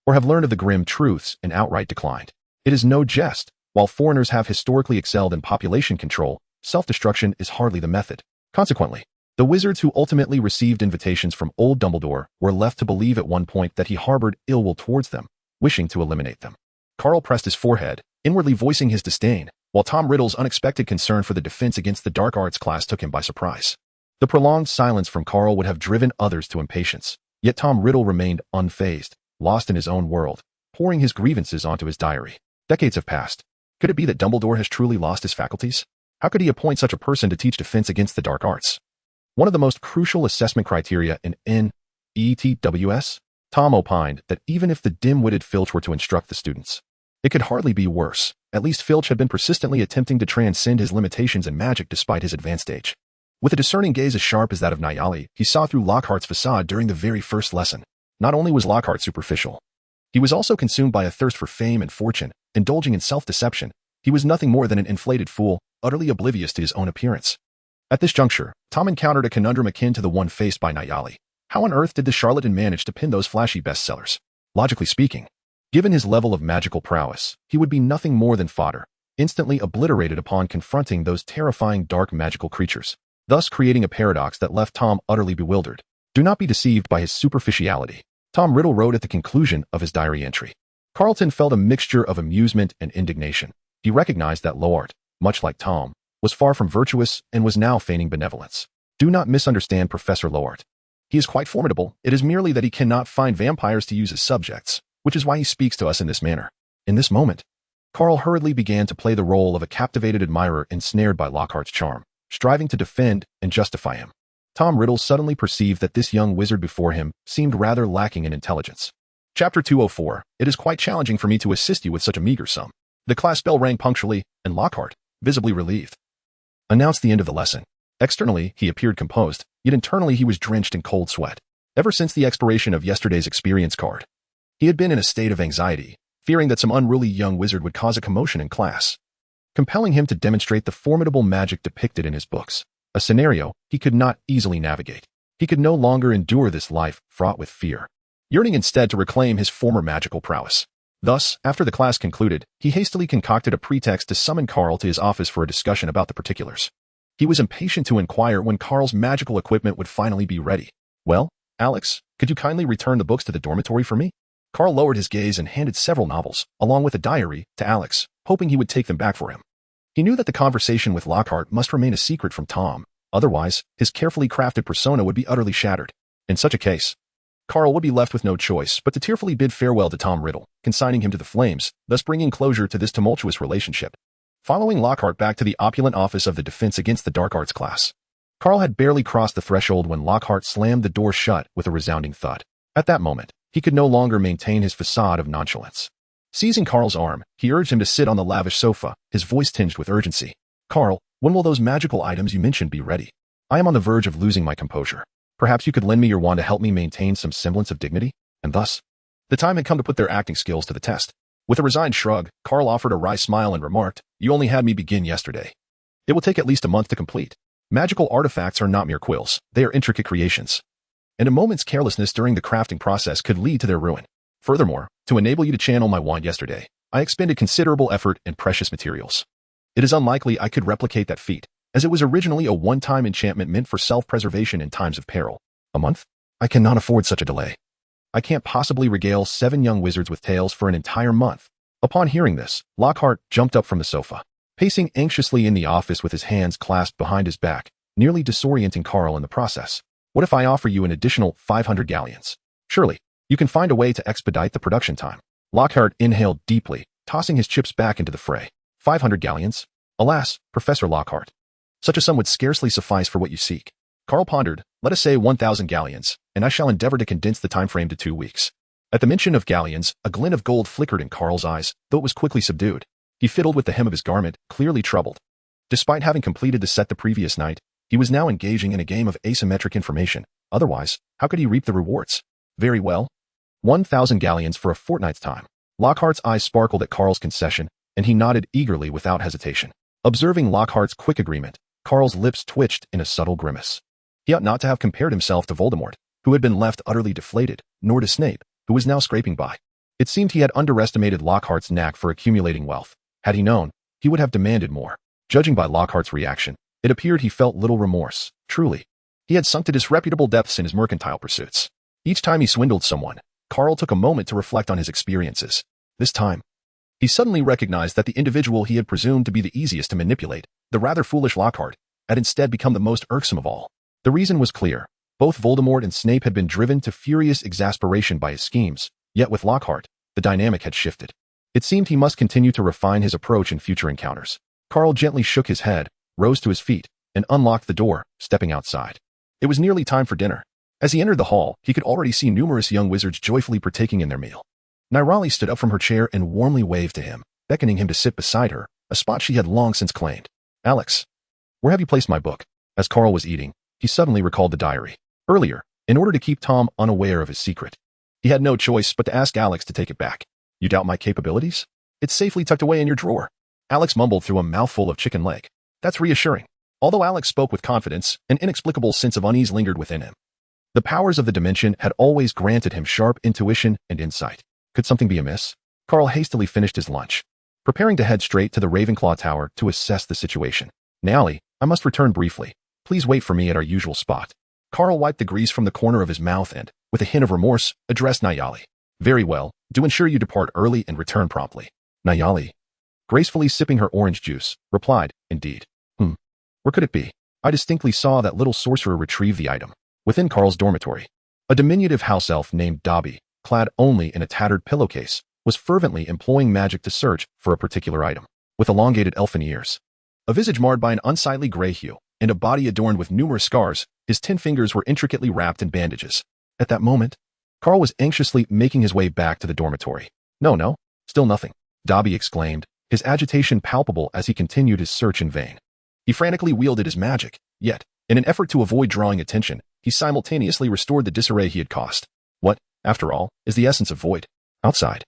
or have learned of the grim truths and outright declined. It is no jest. While foreigners have historically excelled in population control, self-destruction is hardly the method. Consequently, the wizards who ultimately received invitations from old Dumbledore were left to believe at one point that he harbored ill will towards them, wishing to eliminate them. Carl pressed his forehead, inwardly voicing his disdain, while Tom Riddle's unexpected concern for the defense against the dark arts class took him by surprise. The prolonged silence from Carl would have driven others to impatience, yet Tom Riddle remained unfazed, lost in his own world, pouring his grievances onto his diary. Decades have passed. Could it be that Dumbledore has truly lost his faculties? How could he appoint such a person to teach defense against the dark arts? One of the most crucial assessment criteria in NETWS? Tom opined that even if the dim-witted Filch were to instruct the students, it could hardly be worse. At least Filch had been persistently attempting to transcend his limitations in magic despite his advanced age. With a discerning gaze as sharp as that of Nayali, he saw through Lockhart's facade during the very first lesson. Not only was Lockhart superficial, he was also consumed by a thirst for fame and fortune, indulging in self-deception. He was nothing more than an inflated fool, utterly oblivious to his own appearance. At this juncture, Tom encountered a conundrum akin to the one faced by Nayali. How on earth did the charlatan manage to pin those flashy bestsellers? Logically speaking, given his level of magical prowess, he would be nothing more than fodder, instantly obliterated upon confronting those terrifying dark magical creatures, thus creating a paradox that left Tom utterly bewildered. Do not be deceived by his superficiality, Tom Riddle wrote at the conclusion of his diary entry. Carlton felt a mixture of amusement and indignation. He recognized that Loart, much like Tom, was far from virtuous and was now feigning benevolence. Do not misunderstand Professor Loart. He is quite formidable. It is merely that he cannot find vampires to use as subjects, which is why he speaks to us in this manner. In this moment, Carl hurriedly began to play the role of a captivated admirer ensnared by Lockhart's charm, striving to defend and justify him. Tom Riddle suddenly perceived that this young wizard before him seemed rather lacking in intelligence. Chapter 204. It is quite challenging for me to assist you with such a meager sum. The class bell rang punctually, and Lockhart, visibly relieved, announced the end of the lesson. Externally, he appeared composed, yet internally he was drenched in cold sweat. Ever since the expiration of yesterday's experience card, He had been in a state of anxiety, fearing that some unruly young wizard would cause a commotion in class, compelling him to demonstrate the formidable magic depicted in his books, a scenario he could not easily navigate. He could no longer endure this life fraught with fear, yearning instead to reclaim his former magical prowess. Thus, after the class concluded, he hastily concocted a pretext to summon Carl to his office for a discussion about the particulars. He was impatient to inquire when Carl's magical equipment would finally be ready. "Well, Alex, could you kindly return the books to the dormitory for me?" Carl lowered his gaze and handed several novels, along with a diary, to Alex, hoping he would take them back for him. He knew that the conversation with Lockhart must remain a secret from Tom, otherwise, his carefully crafted persona would be utterly shattered. In such a case, Carl would be left with no choice but to tearfully bid farewell to Tom Riddle, consigning him to the flames, thus bringing closure to this tumultuous relationship. Following Lockhart back to the opulent office of the Defense Against the Dark Arts class, Carl had barely crossed the threshold when Lockhart slammed the door shut with a resounding thud. At that moment, he could no longer maintain his facade of nonchalance. Seizing Carl's arm, he urged him to sit on the lavish sofa, his voice tinged with urgency. "Carl, when will those magical items you mentioned be ready? I am on the verge of losing my composure. Perhaps you could lend me your wand to help me maintain some semblance of dignity?" And thus, the time had come to put their acting skills to the test. With a resigned shrug, Carl offered a wry smile and remarked, "You only had me begin yesterday. It will take at least a month to complete. Magical artifacts are not mere quills, they are intricate creations, and a moment's carelessness during the crafting process could lead to their ruin. Furthermore, to enable you to channel my wand yesterday, I expended considerable effort and precious materials. It is unlikely I could replicate that feat, as it was originally a one-time enchantment meant for self-preservation in times of peril. A month? I cannot afford such a delay. I can't possibly regale 7 young wizards with tales for an entire month." Upon hearing this, Lockhart jumped up from the sofa, pacing anxiously in the office with his hands clasped behind his back, nearly disorienting Carl in the process. "What if I offer you an additional 500 galleons? Surely, you can find a way to expedite the production time." Lockhart inhaled deeply, tossing his chips back into the fray. 500 galleons? Alas, Professor Lockhart. Such a sum would scarcely suffice for what you seek. Carl pondered, "Let us say 1,000 galleons, and I shall endeavor to condense the time frame to 2 weeks. At the mention of galleons, a glint of gold flickered in Carl's eyes, though it was quickly subdued. He fiddled with the hem of his garment, clearly troubled. Despite having completed the set the previous night, he was now engaging in a game of asymmetric information. Otherwise, how could he reap the rewards? Very well. 1,000 galleons for a fortnight's time. Lockhart's eyes sparkled at Carl's concession, and he nodded eagerly without hesitation. Observing Lockhart's quick agreement, Carl's lips twitched in a subtle grimace. He ought not to have compared himself to Voldemort, who had been left utterly deflated, nor to Snape, who was now scraping by. It seemed he had underestimated Lockhart's knack for accumulating wealth. Had he known, he would have demanded more. Judging by Lockhart's reaction, it appeared he felt little remorse. Truly, he had sunk to disreputable depths in his mercantile pursuits. Each time he swindled someone, Carl took a moment to reflect on his experiences. This time, he suddenly recognized that the individual he had presumed to be the easiest to manipulate, the rather foolish Lockhart, had instead become the most irksome of all. The reason was clear. Both Voldemort and Snape had been driven to furious exasperation by his schemes, yet with Lockhart, the dynamic had shifted. It seemed he must continue to refine his approach in future encounters. Carl gently shook his head, rose to his feet, and unlocked the door, stepping outside. It was nearly time for dinner. As he entered the hall, he could already see numerous young wizards joyfully partaking in their meal. Nirali stood up from her chair and warmly waved to him, beckoning him to sit beside her, a spot she had long since claimed. "Alex, where have you placed my book?" As Carl was eating, he suddenly recalled the diary. Earlier, in order to keep Tom unaware of his secret, he had no choice but to ask Alex to take it back. "You doubt my capabilities? It's safely tucked away in your drawer." Alex mumbled through a mouthful of chicken leg. That's reassuring. Although Alex spoke with confidence, an inexplicable sense of unease lingered within him. The powers of the dimension had always granted him sharp intuition and insight. Could something be amiss? Carl hastily finished his lunch, preparing to head straight to the Ravenclaw Tower to assess the situation. "Nayali, I must return briefly. Please wait for me at our usual spot." Carl wiped the grease from the corner of his mouth and, with a hint of remorse, addressed Nayali. "Very well, do ensure you depart early and return promptly." Nayali, gracefully sipping her orange juice, replied, "Indeed. Where could it be? I distinctly saw that little sorcerer retrieve the item. Within Carl's dormitory, a diminutive house elf named Dobby, clad only in a tattered pillowcase, was fervently employing magic to search for a particular item. With elongated elfin ears, a visage marred by an unsightly gray hue, and a body adorned with numerous scars, his 10 fingers were intricately wrapped in bandages. At that moment, Carl was anxiously making his way back to the dormitory. No, still nothing," Dobby exclaimed, his agitation palpable as he continued his search in vain. He frantically wielded his magic, yet, in an effort to avoid drawing attention, he simultaneously restored the disarray he had caused. What, after all, is the essence of void? Outside.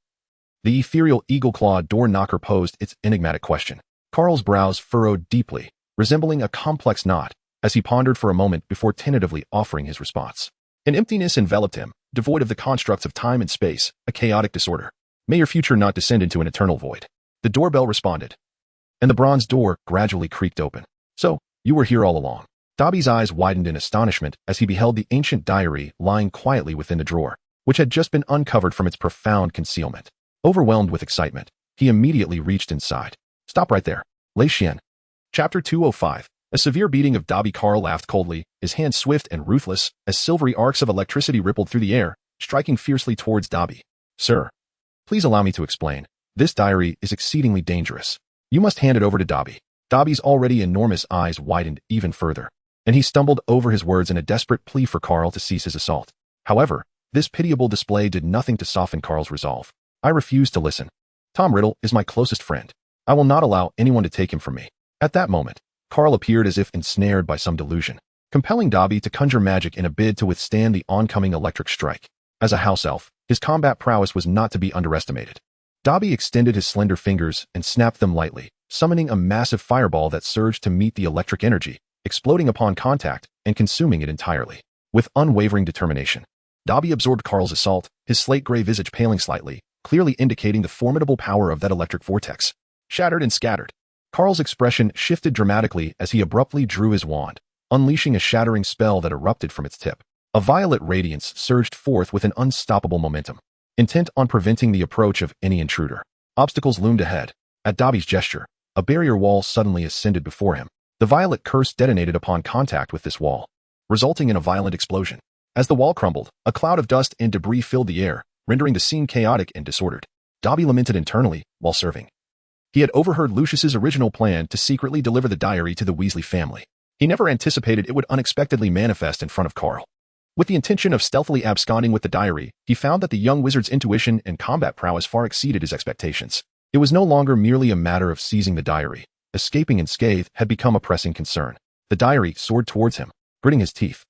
The ethereal eagle-clawed door knocker posed its enigmatic question. Carl's brows furrowed deeply, resembling a complex knot, as he pondered for a moment before tentatively offering his response. An emptiness enveloped him, devoid of the constructs of time and space, a chaotic disorder. May your future not descend into an eternal void. The doorbell responded, and the bronze door gradually creaked open. So, you were here all along. Dobby's eyes widened in astonishment as he beheld the ancient diary lying quietly within the drawer, which had just been uncovered from its profound concealment. Overwhelmed with excitement, he immediately reached inside. Stop right there. Lei Xian. Chapter 205. A severe beating of Dobby. Carl laughed coldly, his hands swift and ruthless, as silvery arcs of electricity rippled through the air, striking fiercely towards Dobby. Sir, please allow me to explain. This diary is exceedingly dangerous. You must hand it over to Dobby. Dobby's already enormous eyes widened even further, and he stumbled over his words in a desperate plea for Carl to cease his assault. However, this pitiable display did nothing to soften Carl's resolve. I refuse to listen. Tom Riddle is my closest friend. I will not allow anyone to take him from me. At that moment, Carl appeared as if ensnared by some delusion, compelling Dobby to conjure magic in a bid to withstand the oncoming electric strike. As a house elf, his combat prowess was not to be underestimated. Dobby extended his slender fingers and snapped them lightly, summoning a massive fireball that surged to meet the electric energy, exploding upon contact and consuming it entirely. With unwavering determination, Dobby absorbed Carl's assault, his slate-gray visage paling slightly, clearly indicating the formidable power of that electric vortex. Shattered and scattered, Carl's expression shifted dramatically as he abruptly drew his wand, unleashing a shattering spell that erupted from its tip. A violet radiance surged forth with an unstoppable momentum, intent on preventing the approach of any intruder. Obstacles loomed ahead. At Dobby's gesture, a barrier wall suddenly ascended before him. The violet curse detonated upon contact with this wall, resulting in a violent explosion. As the wall crumbled, a cloud of dust and debris filled the air, rendering the scene chaotic and disordered. Dobby lamented internally while serving. He had overheard Lucius's original plan to secretly deliver the diary to the Weasley family. He never anticipated it would unexpectedly manifest in front of Carl. With the intention of stealthily absconding with the diary, he found that the young wizard's intuition and combat prowess far exceeded his expectations. It was no longer merely a matter of seizing the diary. Escaping unscathed had become a pressing concern. The diary soared towards him, gritting his teeth.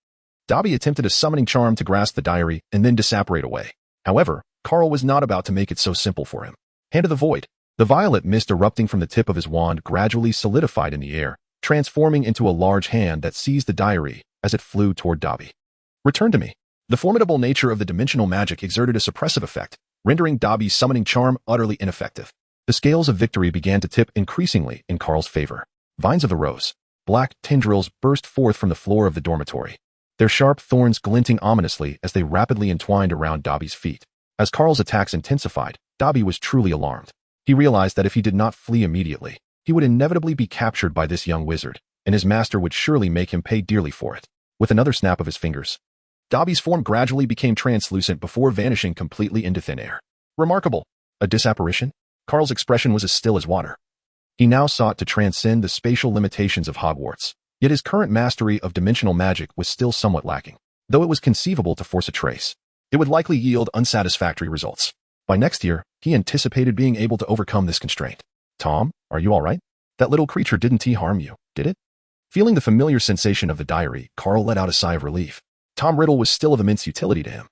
Dobby attempted a summoning charm to grasp the diary and then disapparate away. However, Carl was not about to make it so simple for him. Hand of the Void. The violet mist erupting from the tip of his wand gradually solidified in the air, transforming into a large hand that seized the diary as it flew toward Dobby. Return to me. The formidable nature of the dimensional magic exerted a suppressive effect, rendering Dobby's summoning charm utterly ineffective. The scales of victory began to tip increasingly in Carl's favor. Vines of the rose, black tendrils burst forth from the floor of the dormitory, their sharp thorns glinting ominously as they rapidly entwined around Dobby's feet. As Carl's attacks intensified, Dobby was truly alarmed. He realized that if he did not flee immediately, he would inevitably be captured by this young wizard, and his master would surely make him pay dearly for it. With another snap of his fingers, Dobby's form gradually became translucent before vanishing completely into thin air. Remarkable. A disapparition? Carl's expression was as still as water. He now sought to transcend the spatial limitations of Hogwarts, yet his current mastery of dimensional magic was still somewhat lacking. Though it was conceivable to force a trace, it would likely yield unsatisfactory results. By next year, he anticipated being able to overcome this constraint. Tom, are you all right? That little creature didn't harm you, did it? Feeling the familiar sensation of the diary, Carl let out a sigh of relief. Tom Riddle was still of immense utility to him,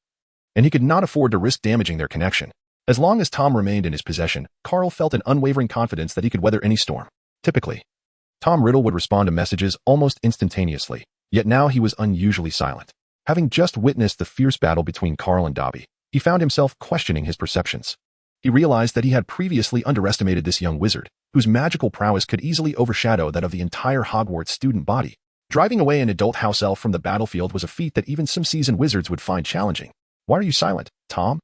and he could not afford to risk damaging their connection. As long as Tom remained in his possession, Carl felt an unwavering confidence that he could weather any storm. Typically, Tom Riddle would respond to messages almost instantaneously, yet now he was unusually silent. Having just witnessed the fierce battle between Carl and Dobby, he found himself questioning his perceptions. He realized that he had previously underestimated this young wizard, whose magical prowess could easily overshadow that of the entire Hogwarts student body. Driving away an adult house elf from the battlefield was a feat that even some seasoned wizards would find challenging. Why are you silent, Tom?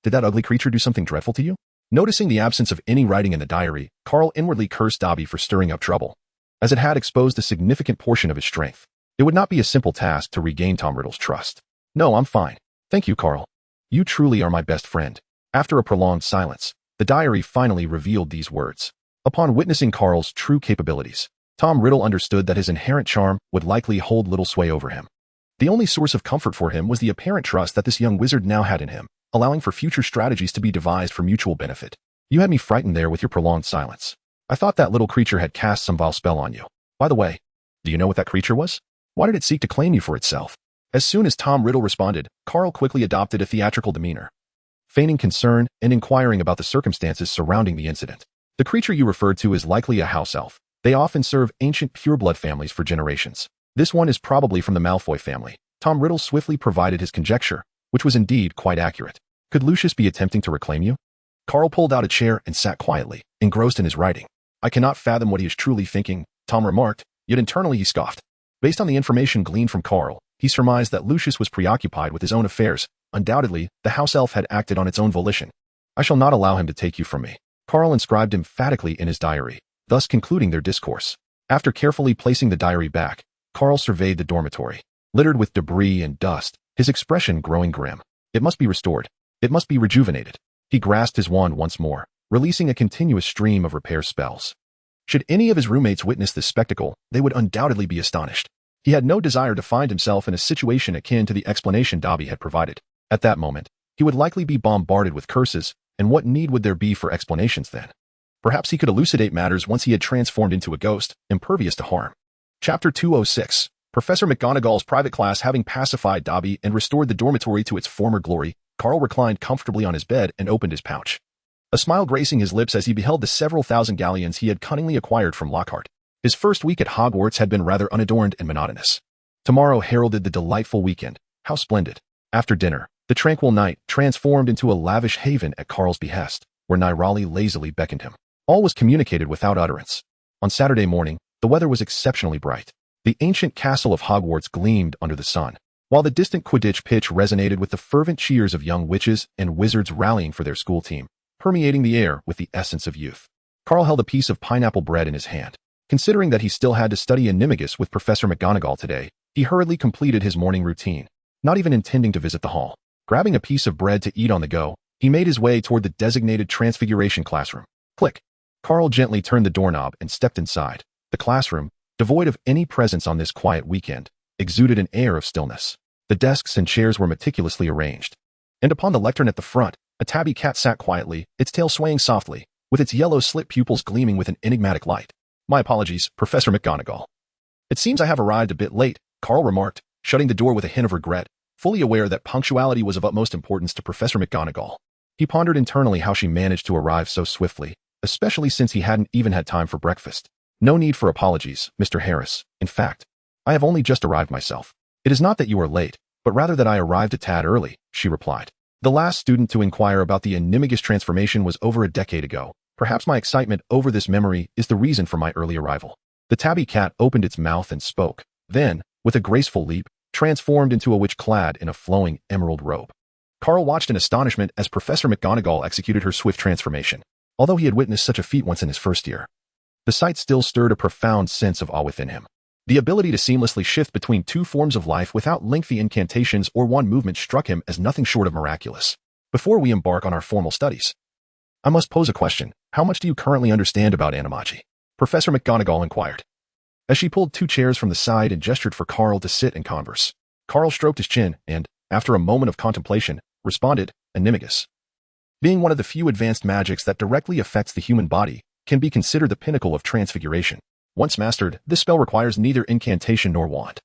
Did that ugly creature do something dreadful to you? Noticing the absence of any writing in the diary, Carl inwardly cursed Dobby for stirring up trouble, as it had exposed a significant portion of his strength. It would not be a simple task to regain Tom Riddle's trust. No, I'm fine. Thank you, Carl. You truly are my best friend. After a prolonged silence, the diary finally revealed these words. Upon witnessing Carl's true capabilities, Tom Riddle understood that his inherent charm would likely hold little sway over him. The only source of comfort for him was the apparent trust that this young wizard now had in him, allowing for future strategies to be devised for mutual benefit. You had me frightened there with your prolonged silence. I thought that little creature had cast some vile spell on you. By the way, do you know what that creature was? Why did it seek to claim you for itself? As soon as Tom Riddle responded, Carl quickly adopted a theatrical demeanor. feigning concern and inquiring about the circumstances surrounding the incident. The creature you referred to is likely a house elf. They often serve ancient pureblood families for generations. This one is probably from the Malfoy family. Tom Riddle swiftly provided his conjecture, which was indeed quite accurate. Could Lucius be attempting to reclaim you? Carl pulled out a chair and sat quietly, engrossed in his writing. I cannot fathom what he is truly thinking, Tom remarked, yet internally he scoffed. Based on the information gleaned from Carl, he surmised that Lucius was preoccupied with his own affairs. Undoubtedly, the house elf had acted on its own volition. I shall not allow him to take you from me, Carl inscribed emphatically in his diary, thus concluding their discourse. After carefully placing the diary back, Carl surveyed the dormitory. Littered with debris and dust, his expression growing grim. It must be restored. It must be rejuvenated. He grasped his wand once more, releasing a continuous stream of repair spells. Should any of his roommates witness this spectacle, they would undoubtedly be astonished. He had no desire to find himself in a situation akin to the explanation Dobby had provided. At that moment, he would likely be bombarded with curses, and what need would there be for explanations then? Perhaps he could elucidate matters once he had transformed into a ghost, impervious to harm. Chapter 206. Professor McGonagall's private class having pacified Dobby and restored the dormitory to its former glory, Carl reclined comfortably on his bed and opened his pouch. A smile gracing his lips as he beheld the several thousand galleons he had cunningly acquired from Lockhart. His first week at Hogwarts had been rather unadorned and monotonous. Tomorrow heralded the delightful weekend. How splendid. After dinner, the tranquil night transformed into a lavish haven at Carl's behest, where Nirali lazily beckoned him. All was communicated without utterance. On Saturday morning, the weather was exceptionally bright. The ancient castle of Hogwarts gleamed under the sun, while the distant Quidditch pitch resonated with the fervent cheers of young witches and wizards rallying for their school team, permeating the air with the essence of youth. Carl held a piece of pineapple bread in his hand. Considering that he still had to study Animagus with Professor McGonagall today, he hurriedly completed his morning routine, not even intending to visit the hall. Grabbing a piece of bread to eat on the go, he made his way toward the designated Transfiguration classroom. Click. Carl gently turned the doorknob and stepped inside. The classroom, devoid of any presence on this quiet weekend, exuded an air of stillness. The desks and chairs were meticulously arranged. And upon the lectern at the front, a tabby cat sat quietly, its tail swaying softly, with its yellow slit pupils gleaming with an enigmatic light. My apologies, Professor McGonagall. It seems I have arrived a bit late, Carl remarked, shutting the door with a hint of regret, fully aware that punctuality was of utmost importance to Professor McGonagall. He pondered internally how she managed to arrive so swiftly, especially since he hadn't even had time for breakfast. No need for apologies, Mr. Harris. In fact, I have only just arrived myself. It is not that you are late, but rather that I arrived a tad early, she replied. The last student to inquire about the Animagus transformation was over a decade ago. Perhaps my excitement over this memory is the reason for my early arrival. The tabby cat opened its mouth and spoke, then, with a graceful leap, transformed into a witch clad in a flowing emerald robe. Carl watched in astonishment as Professor McGonagall executed her swift transformation. Although he had witnessed such a feat once in his first year, the sight still stirred a profound sense of awe within him. The ability to seamlessly shift between two forms of life without lengthy incantations or one movement struck him as nothing short of miraculous. Before we embark on our formal studies, I must pose a question. How much do you currently understand about animagi? Professor McGonagall inquired, as she pulled two chairs from the side and gestured for Carl to sit and converse. Carl stroked his chin and, after a moment of contemplation, responded, Animagus. Being one of the few advanced magics that directly affects the human body, can be considered the pinnacle of transfiguration. Once mastered, this spell requires neither incantation nor wand.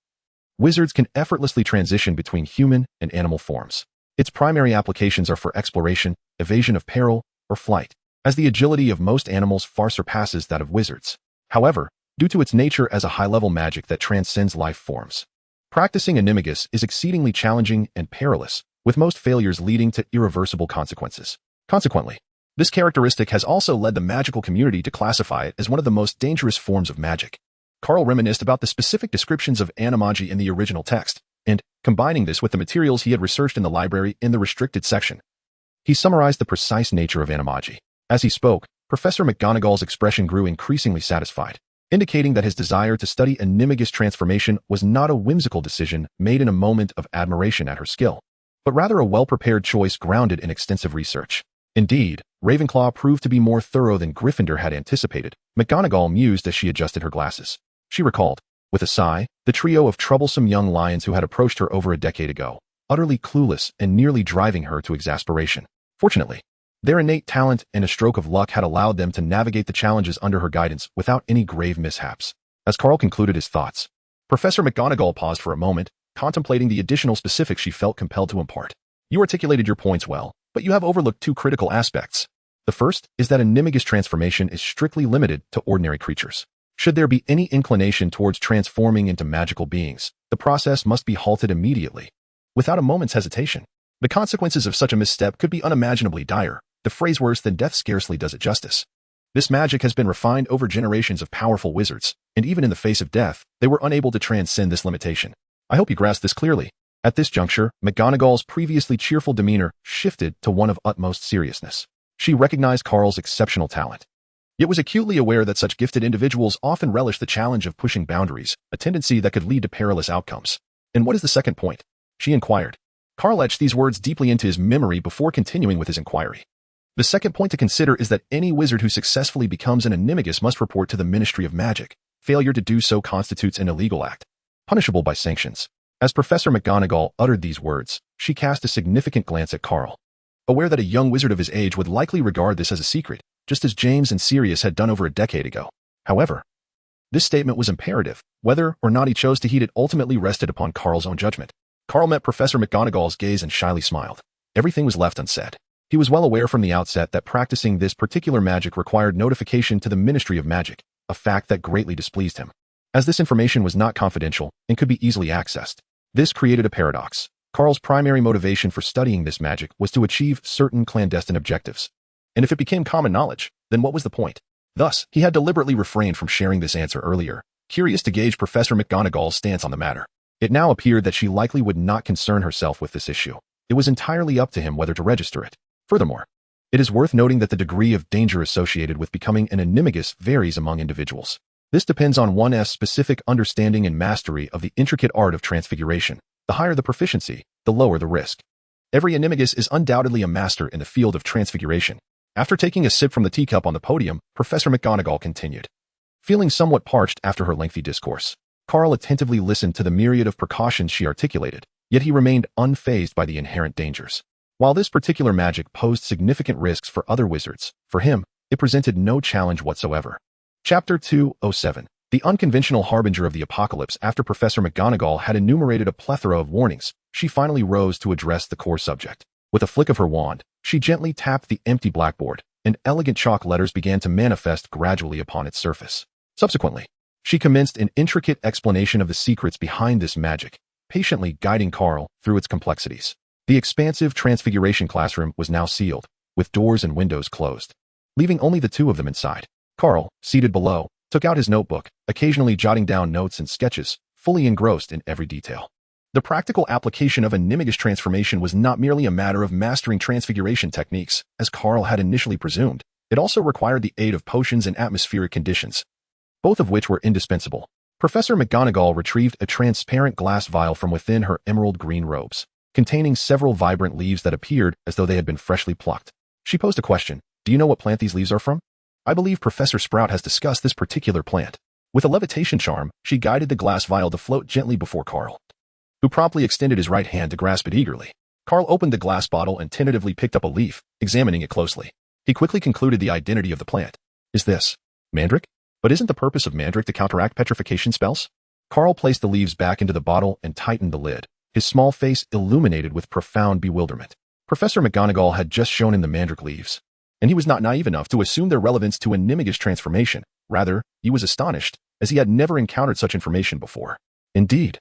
Wizards can effortlessly transition between human and animal forms. Its primary applications are for exploration, evasion of peril, or flight, as the agility of most animals far surpasses that of wizards. However, due to its nature as a high-level magic that transcends life forms, practicing Animagus is exceedingly challenging and perilous, with most failures leading to irreversible consequences. Consequently, this characteristic has also led the magical community to classify it as one of the most dangerous forms of magic. Carl reminisced about the specific descriptions of animagi in the original text, and, combining this with the materials he had researched in the library in the restricted section, he summarized the precise nature of animagi. As he spoke, Professor McGonagall's expression grew increasingly satisfied, indicating that his desire to study Animagus transformation was not a whimsical decision made in a moment of admiration at her skill, but rather a well-prepared choice grounded in extensive research. Indeed, Ravenclaw proved to be more thorough than Gryffindor had anticipated, McGonagall mused as she adjusted her glasses. She recalled, with a sigh, the trio of troublesome young lions who had approached her over a decade ago, utterly clueless and nearly driving her to exasperation. Fortunately, their innate talent and a stroke of luck had allowed them to navigate the challenges under her guidance without any grave mishaps. As Carl concluded his thoughts, Professor McGonagall paused for a moment, contemplating the additional specifics she felt compelled to impart. You articulated your points well, But you have overlooked two critical aspects. The first is that animagus transformation is strictly limited to ordinary creatures. Should there be any inclination towards transforming into magical beings, the process must be halted immediately, without a moment's hesitation. The consequences of such a misstep could be unimaginably dire. The phrase worse than death scarcely does it justice. This magic has been refined over generations of powerful wizards, and even in the face of death, they were unable to transcend this limitation. I hope you grasp this clearly. At this juncture, McGonagall's previously cheerful demeanor shifted to one of utmost seriousness. She recognized Carl's exceptional talent, yet was acutely aware that such gifted individuals often relish the challenge of pushing boundaries, a tendency that could lead to perilous outcomes. And what is the second point? She inquired. Carl etched these words deeply into his memory before continuing with his inquiry. The second point to consider is that any wizard who successfully becomes an animagus must report to the Ministry of Magic. Failure to do so constitutes an illegal act, punishable by sanctions. As Professor McGonagall uttered these words, she cast a significant glance at Carl, aware that a young wizard of his age would likely regard this as a secret, just as James and Sirius had done over a decade ago. However, this statement was imperative. Whether or not he chose to heed it ultimately rested upon Carl's own judgment. Carl met Professor McGonagall's gaze and shyly smiled. Everything was left unsaid. He was well aware from the outset that practicing this particular magic required notification to the Ministry of Magic, a fact that greatly displeased him, as this information was not confidential and could be easily accessed. This created a paradox. Carl's primary motivation for studying this magic was to achieve certain clandestine objectives. And if it became common knowledge, then what was the point? Thus, he had deliberately refrained from sharing this answer earlier, curious to gauge Professor McGonagall's stance on the matter. It now appeared that she likely would not concern herself with this issue. It was entirely up to him whether to register it. Furthermore, it is worth noting that the degree of danger associated with becoming an animagus varies among individuals. This depends on one's specific understanding and mastery of the intricate art of transfiguration. The higher the proficiency, the lower the risk. Every animagus is undoubtedly a master in the field of transfiguration. After taking a sip from the teacup on the podium, Professor McGonagall continued. Feeling somewhat parched after her lengthy discourse, Carl attentively listened to the myriad of precautions she articulated, yet he remained unfazed by the inherent dangers. While this particular magic posed significant risks for other wizards, for him, it presented no challenge whatsoever. Chapter 207. The unconventional harbinger of the apocalypse. After Professor McGonagall had enumerated a plethora of warnings, she finally rose to address the core subject. With a flick of her wand, she gently tapped the empty blackboard, and elegant chalk letters began to manifest gradually upon its surface. Subsequently, she commenced an intricate explanation of the secrets behind this magic, patiently guiding Carl through its complexities. The expansive transfiguration classroom was now sealed, with doors and windows closed, leaving only the two of them inside. Carl, seated below, took out his notebook, occasionally jotting down notes and sketches, fully engrossed in every detail. The practical application of animagus transformation was not merely a matter of mastering transfiguration techniques, as Carl had initially presumed. It also required the aid of potions and atmospheric conditions, both of which were indispensable. Professor McGonagall retrieved a transparent glass vial from within her emerald green robes, containing several vibrant leaves that appeared as though they had been freshly plucked. She posed a question. Do you know what plant these leaves are from? I believe Professor Sprout has discussed this particular plant. With a levitation charm, she guided the glass vial to float gently before Carl, who promptly extended his right hand to grasp it eagerly. Carl opened the glass bottle and tentatively picked up a leaf, examining it closely. He quickly concluded the identity of the plant. Is this mandrake? But isn't the purpose of mandrake to counteract petrification spells? Carl placed the leaves back into the bottle and tightened the lid, his small face illuminated with profound bewilderment. Professor McGonagall had just shown him the mandrake leaves, and he was not naive enough to assume their relevance to animagus transformation. Rather, he was astonished, as he had never encountered such information before. Indeed,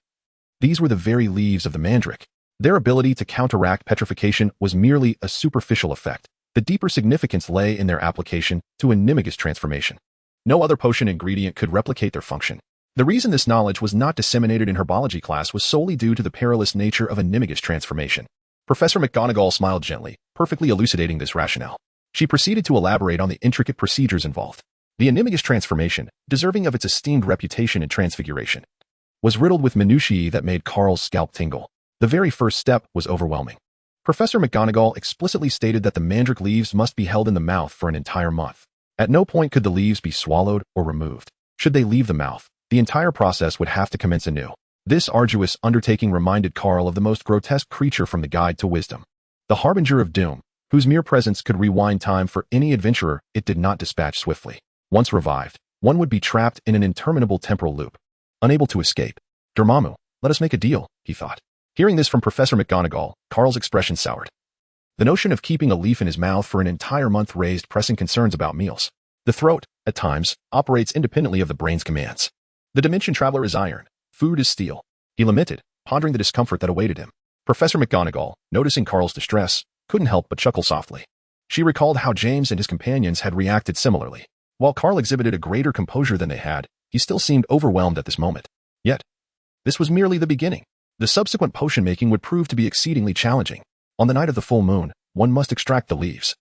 these were the very leaves of the mandrake. Their ability to counteract petrification was merely a superficial effect. The deeper significance lay in their application to animagus transformation. No other potion ingredient could replicate their function. The reason this knowledge was not disseminated in herbology class was solely due to the perilous nature of animagus transformation. Professor McGonagall smiled gently, perfectly elucidating this rationale. She proceeded to elaborate on the intricate procedures involved. The animagus transformation, deserving of its esteemed reputation in transfiguration, was riddled with minutiae that made Carl's scalp tingle. The very first step was overwhelming. Professor McGonagall explicitly stated that the mandrake leaves must be held in the mouth for an entire month. At no point could the leaves be swallowed or removed. Should they leave the mouth, the entire process would have to commence anew. This arduous undertaking reminded Carl of the most grotesque creature from the Guide to Wisdom, the Harbinger of Doom, whose mere presence could rewind time for any adventurer it did not dispatch swiftly. Once revived, one would be trapped in an interminable temporal loop, unable to escape. Dormammu, let us make a deal, he thought. Hearing this from Professor McGonagall, Carl's expression soured. The notion of keeping a leaf in his mouth for an entire month raised pressing concerns about meals. The throat, at times, operates independently of the brain's commands. The dimension traveler is iron. Food is steel. He lamented, pondering the discomfort that awaited him. Professor McGonagall, noticing Carl's distress, couldn't help but chuckle softly. She recalled how James and his companions had reacted similarly. While Carl exhibited a greater composure than they had, he still seemed overwhelmed at this moment. Yet, this was merely the beginning. The subsequent potion-making would prove to be exceedingly challenging. On the night of the full moon, one must extract the leaves.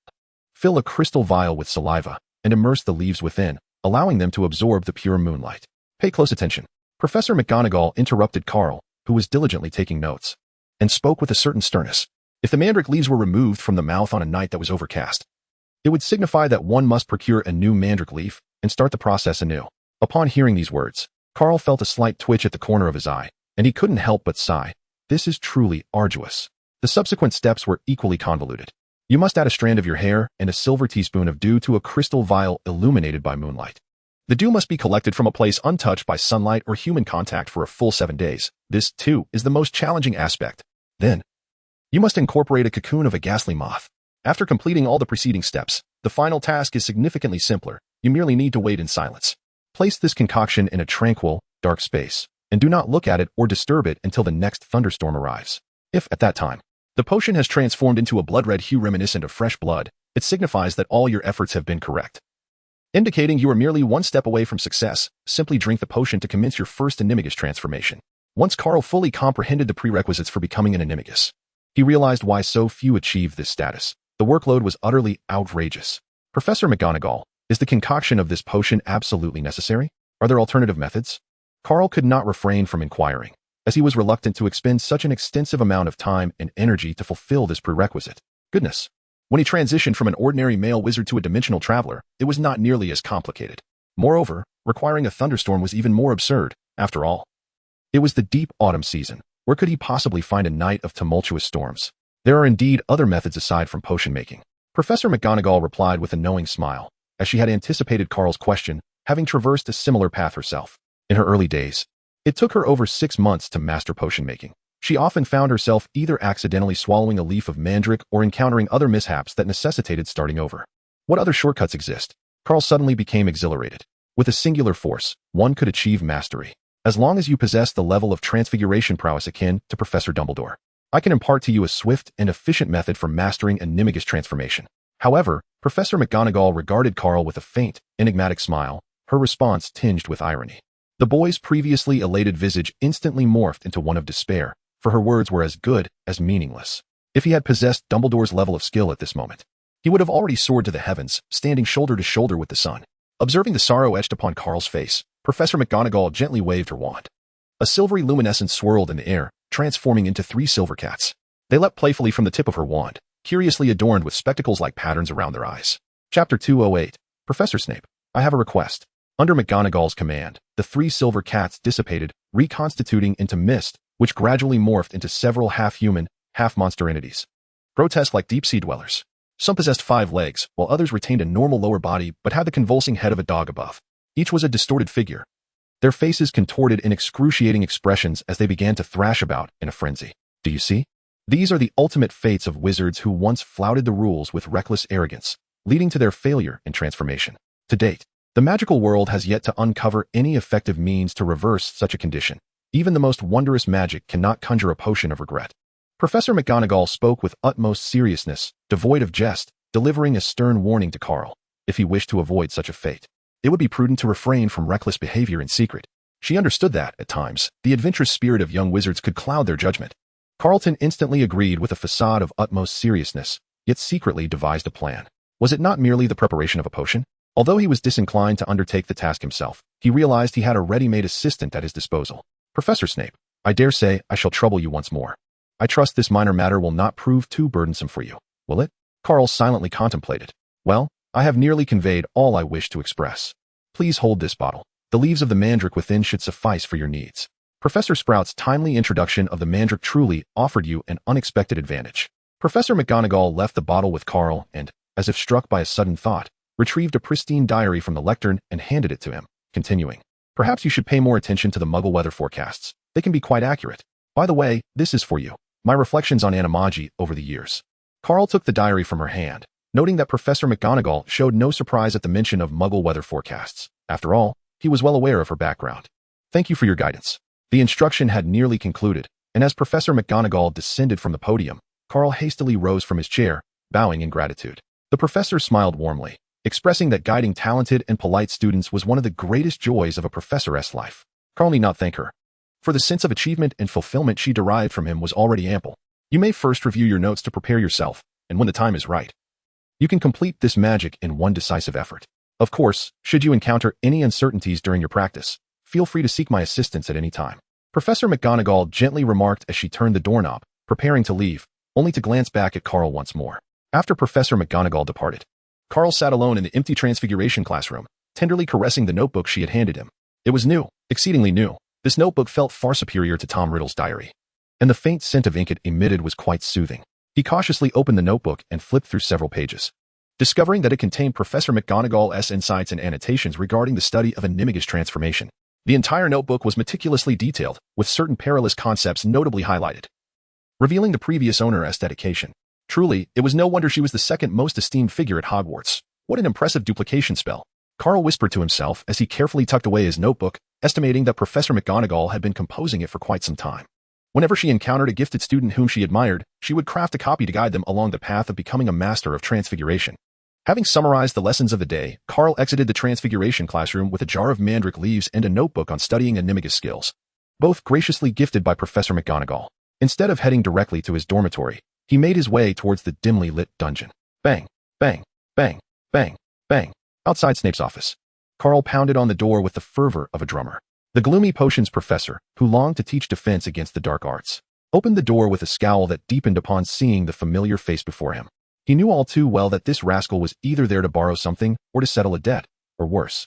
Fill a crystal vial with saliva, and immerse the leaves within, allowing them to absorb the pure moonlight. Pay close attention. Professor McGonagall interrupted Carl, who was diligently taking notes, and spoke with a certain sternness. If the mandrake leaves were removed from the mouth on a night that was overcast, it would signify that one must procure a new mandrake leaf and start the process anew. Upon hearing these words, Carl felt a slight twitch at the corner of his eye, and he couldn't help but sigh. This is truly arduous. The subsequent steps were equally convoluted. You must add a strand of your hair and a silver teaspoon of dew to a crystal vial illuminated by moonlight. The dew must be collected from a place untouched by sunlight or human contact for a full 7 days. This, too, is the most challenging aspect. Then, you must incorporate a cocoon of a ghastly moth. After completing all the preceding steps, the final task is significantly simpler. You merely need to wait in silence. Place this concoction in a tranquil, dark space, and do not look at it or disturb it until the next thunderstorm arrives. If, at that time, the potion has transformed into a blood-red hue reminiscent of fresh blood, it signifies that all your efforts have been correct. Indicating you are merely one step away from success, simply drink the potion to commence your first animagus transformation. Once Carl fully comprehended the prerequisites for becoming an animagus, he realized why so few achieved this status. The workload was utterly outrageous. Professor McGonagall, is the concoction of this potion absolutely necessary? Are there alternative methods? Carl could not refrain from inquiring, as he was reluctant to expend such an extensive amount of time and energy to fulfill this prerequisite. Goodness. When he transitioned from an ordinary male wizard to a dimensional traveler, it was not nearly as complicated. Moreover, requiring a thunderstorm was even more absurd. After all, it was the deep autumn season. Where could he possibly find a night of tumultuous storms? There are indeed other methods aside from potion making. Professor McGonagall replied with a knowing smile, as she had anticipated Carl's question, having traversed a similar path herself. In her early days, it took her over 6 months to master potion making. She often found herself either accidentally swallowing a leaf of mandrake or encountering other mishaps that necessitated starting over. What other shortcuts exist? Carl suddenly became exhilarated. With a singular force, one could achieve mastery. As long as you possess the level of transfiguration prowess akin to Professor Dumbledore, I can impart to you a swift and efficient method for mastering animagus transformation. However, Professor McGonagall regarded Carl with a faint, enigmatic smile, her response tinged with irony. The boy's previously elated visage instantly morphed into one of despair, for her words were as good as meaningless. If he had possessed Dumbledore's level of skill at this moment, he would have already soared to the heavens, standing shoulder to shoulder with the sun. Observing the sorrow etched upon Carl's face, Professor McGonagall gently waved her wand. A silvery luminescence swirled in the air, transforming into 3 silver cats. They leapt playfully from the tip of her wand, curiously adorned with spectacles-like patterns around their eyes. Chapter 208. Professor Snape, I have a request. Under McGonagall's command, the 3 silver cats dissipated, reconstituting into mist, which gradually morphed into several half-human, half-monster entities. Grotesque like deep-sea dwellers. Some possessed 5 legs, while others retained a normal lower body but had the convulsing head of a dog above. Each was a distorted figure. Their faces contorted in excruciating expressions as they began to thrash about in a frenzy. Do you see? These are the ultimate fates of wizards who once flouted the rules with reckless arrogance, leading to their failure in transformation. To date, the magical world has yet to uncover any effective means to reverse such a condition. Even the most wondrous magic cannot conjure a potion of regret. Professor McGonagall spoke with utmost seriousness, devoid of jest, delivering a stern warning to Carl. If he wished to avoid such a fate, it would be prudent to refrain from reckless behavior in secret. She understood that, at times, the adventurous spirit of young wizards could cloud their judgment. Carlton instantly agreed with a facade of utmost seriousness, yet secretly devised a plan. Was it not merely the preparation of a potion? Although he was disinclined to undertake the task himself, he realized he had a ready-made assistant at his disposal. Professor Snape, I dare say I shall trouble you once more. I trust this minor matter will not prove too burdensome for you, will it? Carl silently contemplated. Well, I have nearly conveyed all I wish to express. Please hold this bottle. The leaves of the mandrake within should suffice for your needs. Professor Sprout's timely introduction of the mandrake truly offered you an unexpected advantage. Professor McGonagall left the bottle with Carl and, as if struck by a sudden thought, retrieved a pristine diary from the lectern and handed it to him, continuing. Perhaps you should pay more attention to the Muggle weather forecasts. They can be quite accurate. By the way, this is for you. My reflections on animagi over the years. Carl took the diary from her hand, noting that Professor McGonagall showed no surprise at the mention of Muggle weather forecasts. After all, he was well aware of her background. Thank you for your guidance. The instruction had nearly concluded, and as Professor McGonagall descended from the podium, Carl hastily rose from his chair, bowing in gratitude. The professor smiled warmly, expressing that guiding talented and polite students was one of the greatest joys of a professor's life. Carl need not thank her, for the sense of achievement and fulfillment she derived from him was already ample. You may first review your notes to prepare yourself, and when the time is right, you can complete this magic in one decisive effort. Of course, should you encounter any uncertainties during your practice, feel free to seek my assistance at any time. Professor McGonagall gently remarked as she turned the doorknob, preparing to leave, only to glance back at Carl once more. After Professor McGonagall departed, Carl sat alone in the empty Transfiguration classroom, tenderly caressing the notebook she had handed him. It was new, exceedingly new. This notebook felt far superior to Tom Riddle's diary, and the faint scent of ink it emitted was quite soothing. He cautiously opened the notebook and flipped through several pages, discovering that it contained Professor McGonagall's insights and annotations regarding the study of animagus transformation. The entire notebook was meticulously detailed, with certain perilous concepts notably highlighted, revealing the previous owner's dedication. Truly, it was no wonder she was the second most esteemed figure at Hogwarts. What an impressive duplication spell. Carl whispered to himself as he carefully tucked away his notebook, estimating that Professor McGonagall had been composing it for quite some time. Whenever she encountered a gifted student whom she admired, she would craft a copy to guide them along the path of becoming a master of transfiguration. Having summarized the lessons of the day, Carl exited the Transfiguration classroom with a jar of mandrake leaves and a notebook on studying animagus skills, both graciously gifted by Professor McGonagall. Instead of heading directly to his dormitory, he made his way towards the dimly lit dungeon. Bang, bang, bang, bang, bang. Outside Snape's office, Carl pounded on the door with the fervor of a drummer. The gloomy potions professor, who longed to teach defense against the dark arts, opened the door with a scowl that deepened upon seeing the familiar face before him. He knew all too well that this rascal was either there to borrow something or to settle a debt, or worse,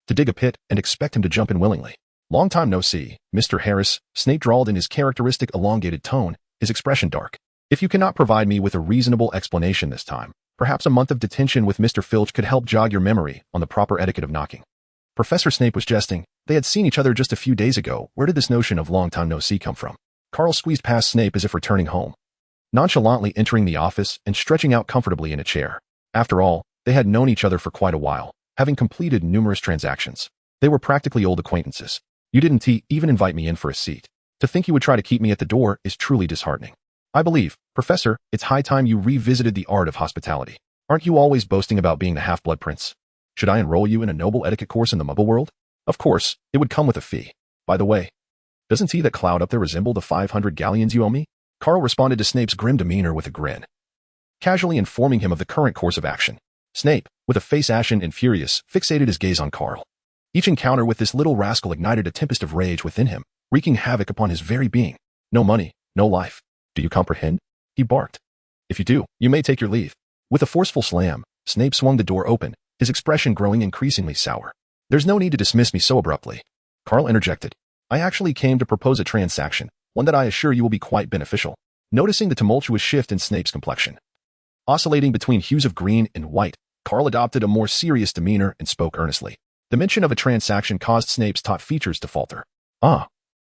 to dig a pit and expect him to jump in willingly. Long time no see, Mr. Harris, Snape drawled in his characteristic elongated tone, his expression dark. If you cannot provide me with a reasonable explanation this time, perhaps a month of detention with Mr. Filch could help jog your memory on the proper etiquette of knocking. Professor Snape was jesting. They had seen each other just a few days ago. Where did this notion of long time no see come from? Carl squeezed past Snape as if returning home, nonchalantly entering the office and stretching out comfortably in a chair. After all, they had known each other for quite a while, having completed numerous transactions. They were practically old acquaintances. You didn't even invite me in for a seat. To think you would try to keep me at the door is truly disheartening. I believe, Professor, it's high time you revisited the art of hospitality. Aren't you always boasting about being the half-blood prince? Should I enroll you in a noble etiquette course in the Muggle world? Of course, it would come with a fee. By the way, doesn't he that cloud up there resemble the 500 galleons you owe me? Carl responded to Snape's grim demeanor with a grin, casually informing him of the current course of action. Snape, with a face ashen and furious, fixated his gaze on Carl. Each encounter with this little rascal ignited a tempest of rage within him, wreaking havoc upon his very being. No money, no life. Do you comprehend? He barked. If you do, you may take your leave. With a forceful slam, Snape swung the door open, his expression growing increasingly sour. There's no need to dismiss me so abruptly. Carl interjected. I actually came to propose a transaction, one that I assure you will be quite beneficial. Noticing the tumultuous shift in Snape's complexion, oscillating between hues of green and white, Carl adopted a more serious demeanor and spoke earnestly. The mention of a transaction caused Snape's taut features to falter. Ah,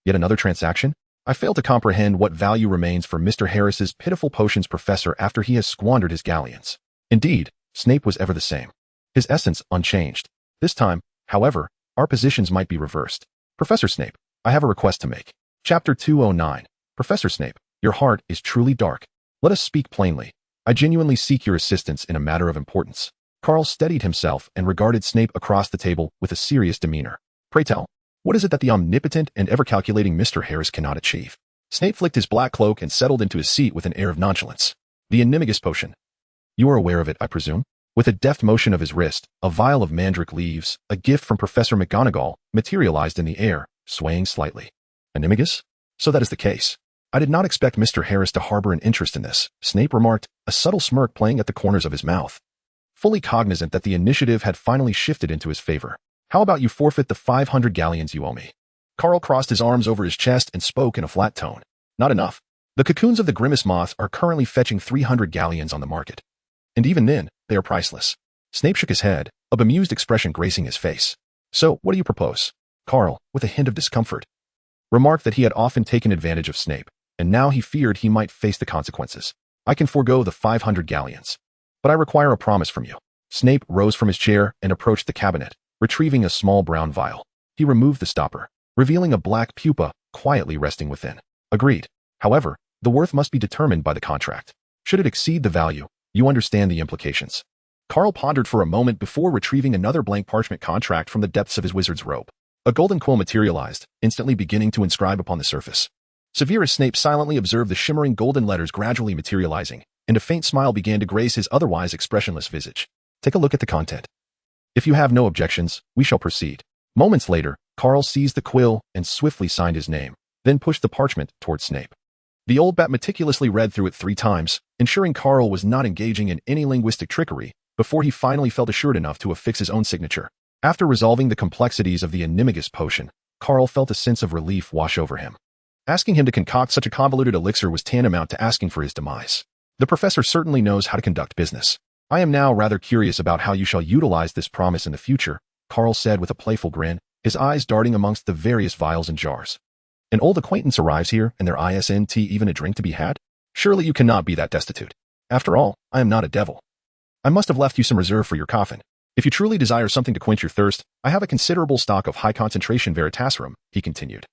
yet another transaction? I fail to comprehend what value remains for Mr. Harris's pitiful potions professor after he has squandered his galleons. Indeed, Snape was ever the same, his essence unchanged. This time, however, our positions might be reversed. Professor Snape, I have a request to make. Chapter 209. Professor Snape, your heart is truly dark. Let us speak plainly. I genuinely seek your assistance in a matter of importance. Carl steadied himself and regarded Snape across the table with a serious demeanor. Pray tell, what is it that the omnipotent and ever-calculating Mr. Harris cannot achieve? Snape flicked his black cloak and settled into his seat with an air of nonchalance. The animagus potion. You are aware of it, I presume? With a deft motion of his wrist, a vial of mandrake leaves, a gift from Professor McGonagall, materialized in the air, swaying slightly. Animagus? So that is the case. I did not expect Mr. Harris to harbor an interest in this, Snape remarked, a subtle smirk playing at the corners of his mouth, fully cognizant that the initiative had finally shifted into his favor. How about you forfeit the 500 galleons you owe me? Carl crossed his arms over his chest and spoke in a flat tone. Not enough. The cocoons of the grimace moth are currently fetching 300 galleons on the market. And even then, they are priceless. Snape shook his head, a bemused expression gracing his face. So, what do you propose? Carl, with a hint of discomfort, remarked that he had often taken advantage of Snape, and now he feared he might face the consequences. I can forego the 500 galleons. But I require a promise from you. Snape rose from his chair and approached the cabinet, retrieving a small brown vial. He removed the stopper, revealing a black pupa quietly resting within. Agreed. However, the worth must be determined by the contract. Should it exceed the value, you understand the implications. Carl pondered for a moment before retrieving another blank parchment contract from the depths of his wizard's robe. A golden quill materialized, instantly beginning to inscribe upon the surface. Severus Snape silently observed the shimmering golden letters gradually materializing, and a faint smile began to grace his otherwise expressionless visage. Take a look at the content. If you have no objections, we shall proceed. Moments later, Carl seized the quill and swiftly signed his name, then pushed the parchment toward Snape. The old bat meticulously read through it 3 times, ensuring Carl was not engaging in any linguistic trickery, before he finally felt assured enough to affix his own signature. After resolving the complexities of the enigmagus potion, Carl felt a sense of relief wash over him. Asking him to concoct such a convoluted elixir was tantamount to asking for his demise. The professor certainly knows how to conduct business. I am now rather curious about how you shall utilize this promise in the future, Carl said with a playful grin, his eyes darting amongst the various vials and jars. An old acquaintance arrives here, and there isn't even a drink to be had? Surely you cannot be that destitute. After all, I am not a devil. I must have left you some reserve for your coffin. If you truly desire something to quench your thirst, I have a considerable stock of high-concentration veritaserum, he continued.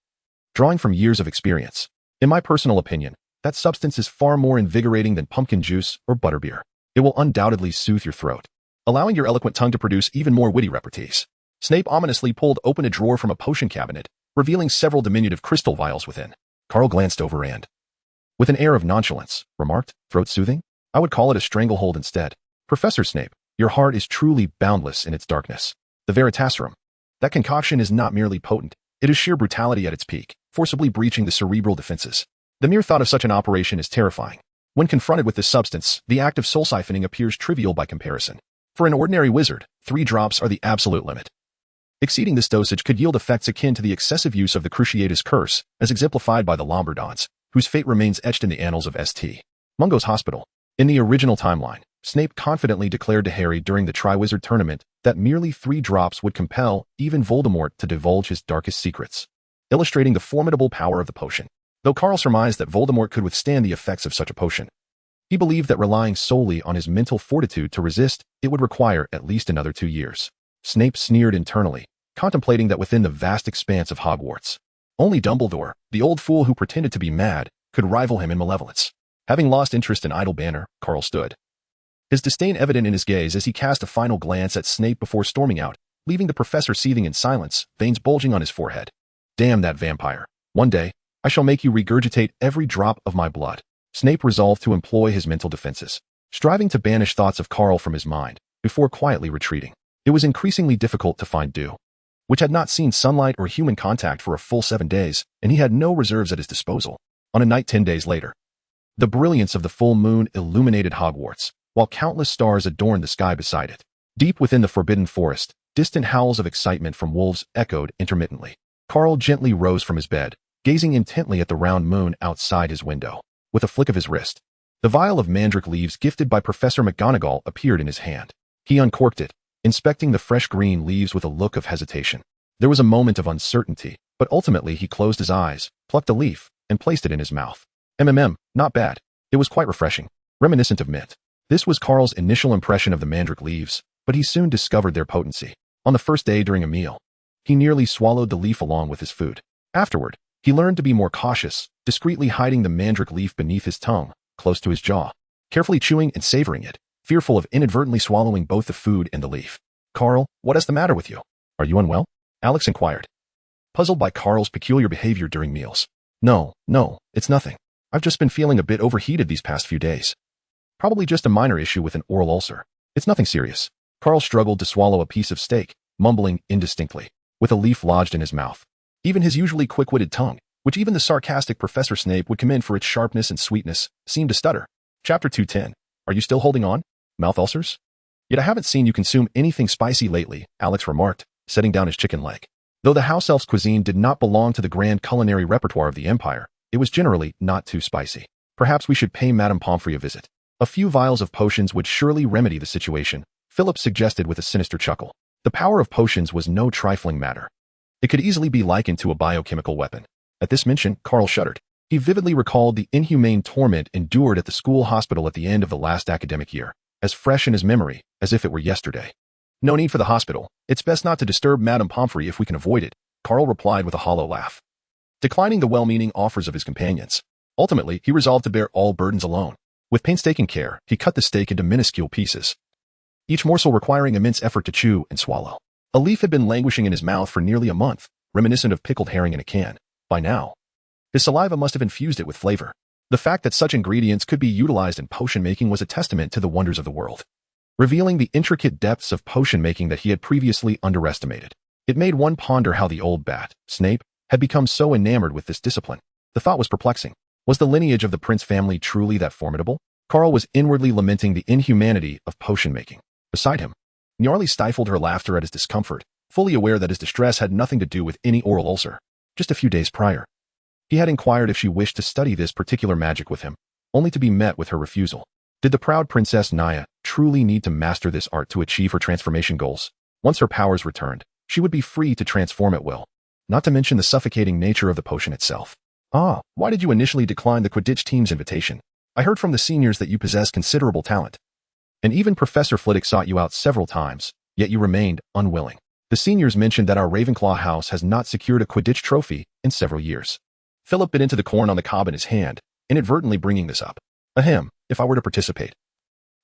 Drawing from years of experience. In my personal opinion, that substance is far more invigorating than pumpkin juice or butterbeer. It will undoubtedly soothe your throat, allowing your eloquent tongue to produce even more witty repartees. Snape ominously pulled open a drawer from a potion cabinet, revealing several diminutive crystal vials within. Carl glanced over and, with an air of nonchalance, remarked, throat soothing? I would call it a stranglehold instead. Professor Snape, your heart is truly boundless in its darkness. The veritaserum. That concoction is not merely potent, it is sheer brutality at its peak, forcibly breaching the cerebral defenses. The mere thought of such an operation is terrifying. When confronted with this substance, the act of soul siphoning appears trivial by comparison. For an ordinary wizard, 3 drops are the absolute limit. Exceeding this dosage could yield effects akin to the excessive use of the Cruciatus Curse, as exemplified by the Lombardons, whose fate remains etched in the annals of St. Mungo's Hospital. In the original timeline, Snape confidently declared to Harry during the Triwizard Tournament that merely 3 drops would compel even Voldemort to divulge his darkest secrets, illustrating the formidable power of the potion. Though Carl surmised that Voldemort could withstand the effects of such a potion, he believed that relying solely on his mental fortitude to resist it would require at least another 2 years. Snape sneered internally, contemplating that within the vast expanse of Hogwarts, only Dumbledore, the old fool who pretended to be mad, could rival him in malevolence. Having lost interest in idle banter, Carl stood, his disdain evident in his gaze as he cast a final glance at Snape before storming out, leaving the professor seething in silence, veins bulging on his forehead. Damn that vampire. One day, I shall make you regurgitate every drop of my blood. Snape resolved to employ his mental defenses, striving to banish thoughts of Carl from his mind, before quietly retreating. It was increasingly difficult to find Dew, which had not seen sunlight or human contact for a full 7 days, and he had no reserves at his disposal. On a night 10 days later, the brilliance of the full moon illuminated Hogwarts, while countless stars adorned the sky beside it. Deep within the forbidden forest, distant howls of excitement from wolves echoed intermittently. Carl gently rose from his bed, gazing intently at the round moon outside his window. With a flick of his wrist, the vial of mandrake leaves gifted by Professor McGonagall appeared in his hand. He uncorked it, inspecting the fresh green leaves with a look of hesitation. There was a moment of uncertainty, but ultimately he closed his eyes, plucked a leaf, and placed it in his mouth. Not bad. It was quite refreshing, reminiscent of mint. This was Carl's initial impression of the mandrake leaves, but he soon discovered their potency. On the first day during a meal, he nearly swallowed the leaf along with his food. Afterward, he learned to be more cautious, discreetly hiding the mandrake leaf beneath his tongue, close to his jaw, carefully chewing and savoring it, fearful of inadvertently swallowing both the food and the leaf. Carl, what is the matter with you? Are you unwell? Alex inquired, puzzled by Carl's peculiar behavior during meals. No, it's nothing. I've just been feeling a bit overheated these past few days. Probably just a minor issue with an oral ulcer. It's nothing serious. Carl struggled to swallow a piece of steak, mumbling indistinctly, with a leaf lodged in his mouth. Even his usually quick-witted tongue, which even the sarcastic Professor Snape would commend for its sharpness and sweetness, seemed to stutter. Chapter 210. Are you still holding on? Mouth ulcers? Yet I haven't seen you consume anything spicy lately, Alex remarked, setting down his chicken leg. Though the house elf's cuisine did not belong to the grand culinary repertoire of the Empire, it was generally not too spicy. Perhaps we should pay Madame Pomfrey a visit. A few vials of potions would surely remedy the situation, Philip suggested with a sinister chuckle. The power of potions was no trifling matter. It could easily be likened to a biochemical weapon. At this mention, Carl shuddered. He vividly recalled the inhumane torment endured at the school hospital at the end of the last academic year, as fresh in his memory as if it were yesterday. No need for the hospital. It's best not to disturb Madame Pomfrey if we can avoid it, Carl replied with a hollow laugh. Declining the well-meaning offers of his companions, ultimately he resolved to bear all burdens alone. With painstaking care, he cut the steak into minuscule pieces, each morsel requiring immense effort to chew and swallow. A leaf had been languishing in his mouth for nearly a month, reminiscent of pickled herring in a can. By now, his saliva must have infused it with flavor. The fact that such ingredients could be utilized in potion making was a testament to the wonders of the world, revealing the intricate depths of potion making that he had previously underestimated. It made one ponder how the old bat, Snape, had become so enamored with this discipline. The thought was perplexing. Was the lineage of the Prince family truly that formidable? Carl was inwardly lamenting the inhumanity of potion making. Beside him, Gnarly stifled her laughter at his discomfort, fully aware that his distress had nothing to do with any oral ulcer. Just a few days prior, he had inquired if she wished to study this particular magic with him, only to be met with her refusal. Did the proud Princess Naya truly need to master this art to achieve her transformation goals? Once her powers returned, she would be free to transform at will, not to mention the suffocating nature of the potion itself. Ah, why did you initially decline the Quidditch team's invitation? I heard from the seniors that you possess considerable talent. And even Professor Flitwick sought you out several times, yet you remained unwilling. The seniors mentioned that our Ravenclaw house has not secured a Quidditch trophy in several years. Philip bit into the corn on the cob in his hand, inadvertently bringing this up. Ahem, if I were to participate,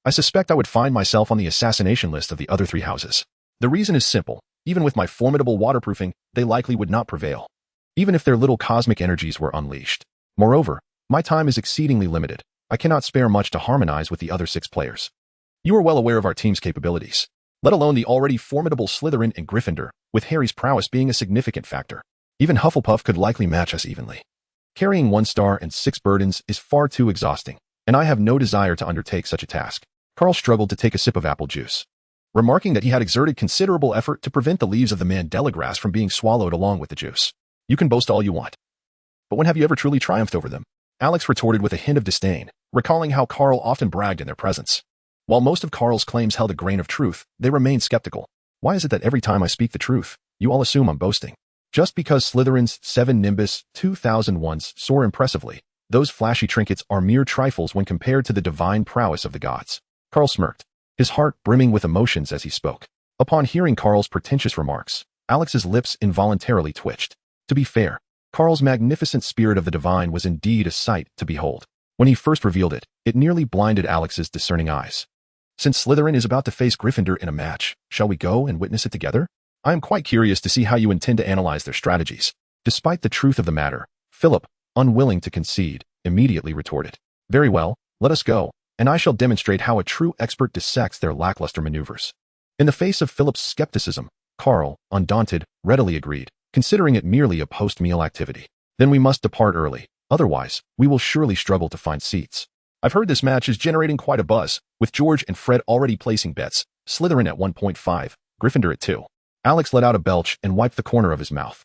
I suspect I would find myself on the assassination list of the other three houses. The reason is simple. Even with my formidable waterproofing, they likely would not prevail, even if their little cosmic energies were unleashed. Moreover, my time is exceedingly limited. I cannot spare much to harmonize with the other 6 players. You are well aware of our team's capabilities, let alone the already formidable Slytherin and Gryffindor, with Harry's prowess being a significant factor. Even Hufflepuff could likely match us evenly. Carrying 1 star and 6 burdens is far too exhausting, and I have no desire to undertake such a task. Carl struggled to take a sip of apple juice, remarking that he had exerted considerable effort to prevent the leaves of the Mandela grass from being swallowed along with the juice. You can boast all you want, but when have you ever truly triumphed over them? Alex retorted with a hint of disdain, recalling how Carl often bragged in their presence. While most of Carl's claims held a grain of truth, they remained skeptical. Why is it that every time I speak the truth, you all assume I'm boasting? Just because Slytherin's 7 Nimbus 2001s soar impressively, those flashy trinkets are mere trifles when compared to the divine prowess of the gods. Carl smirked, his heart brimming with emotions as he spoke. Upon hearing Carl's pretentious remarks, Alex's lips involuntarily twitched. To be fair, Carl's magnificent spirit of the divine was indeed a sight to behold. When he first revealed it, it nearly blinded Alex's discerning eyes. Since Slytherin is about to face Gryffindor in a match, shall we go and witness it together? I am quite curious to see how you intend to analyze their strategies. Despite the truth of the matter, Philip, unwilling to concede, immediately retorted. Very well, let us go, and I shall demonstrate how a true expert dissects their lackluster maneuvers. In the face of Philip's skepticism, Carl, undaunted, readily agreed, considering it merely a post-meal activity. Then we must depart early, otherwise, we will surely struggle to find seats. I've heard this match is generating quite a buzz, with George and Fred already placing bets, Slytherin at 1.5, Gryffindor at 2. Alex let out a belch and wiped the corner of his mouth.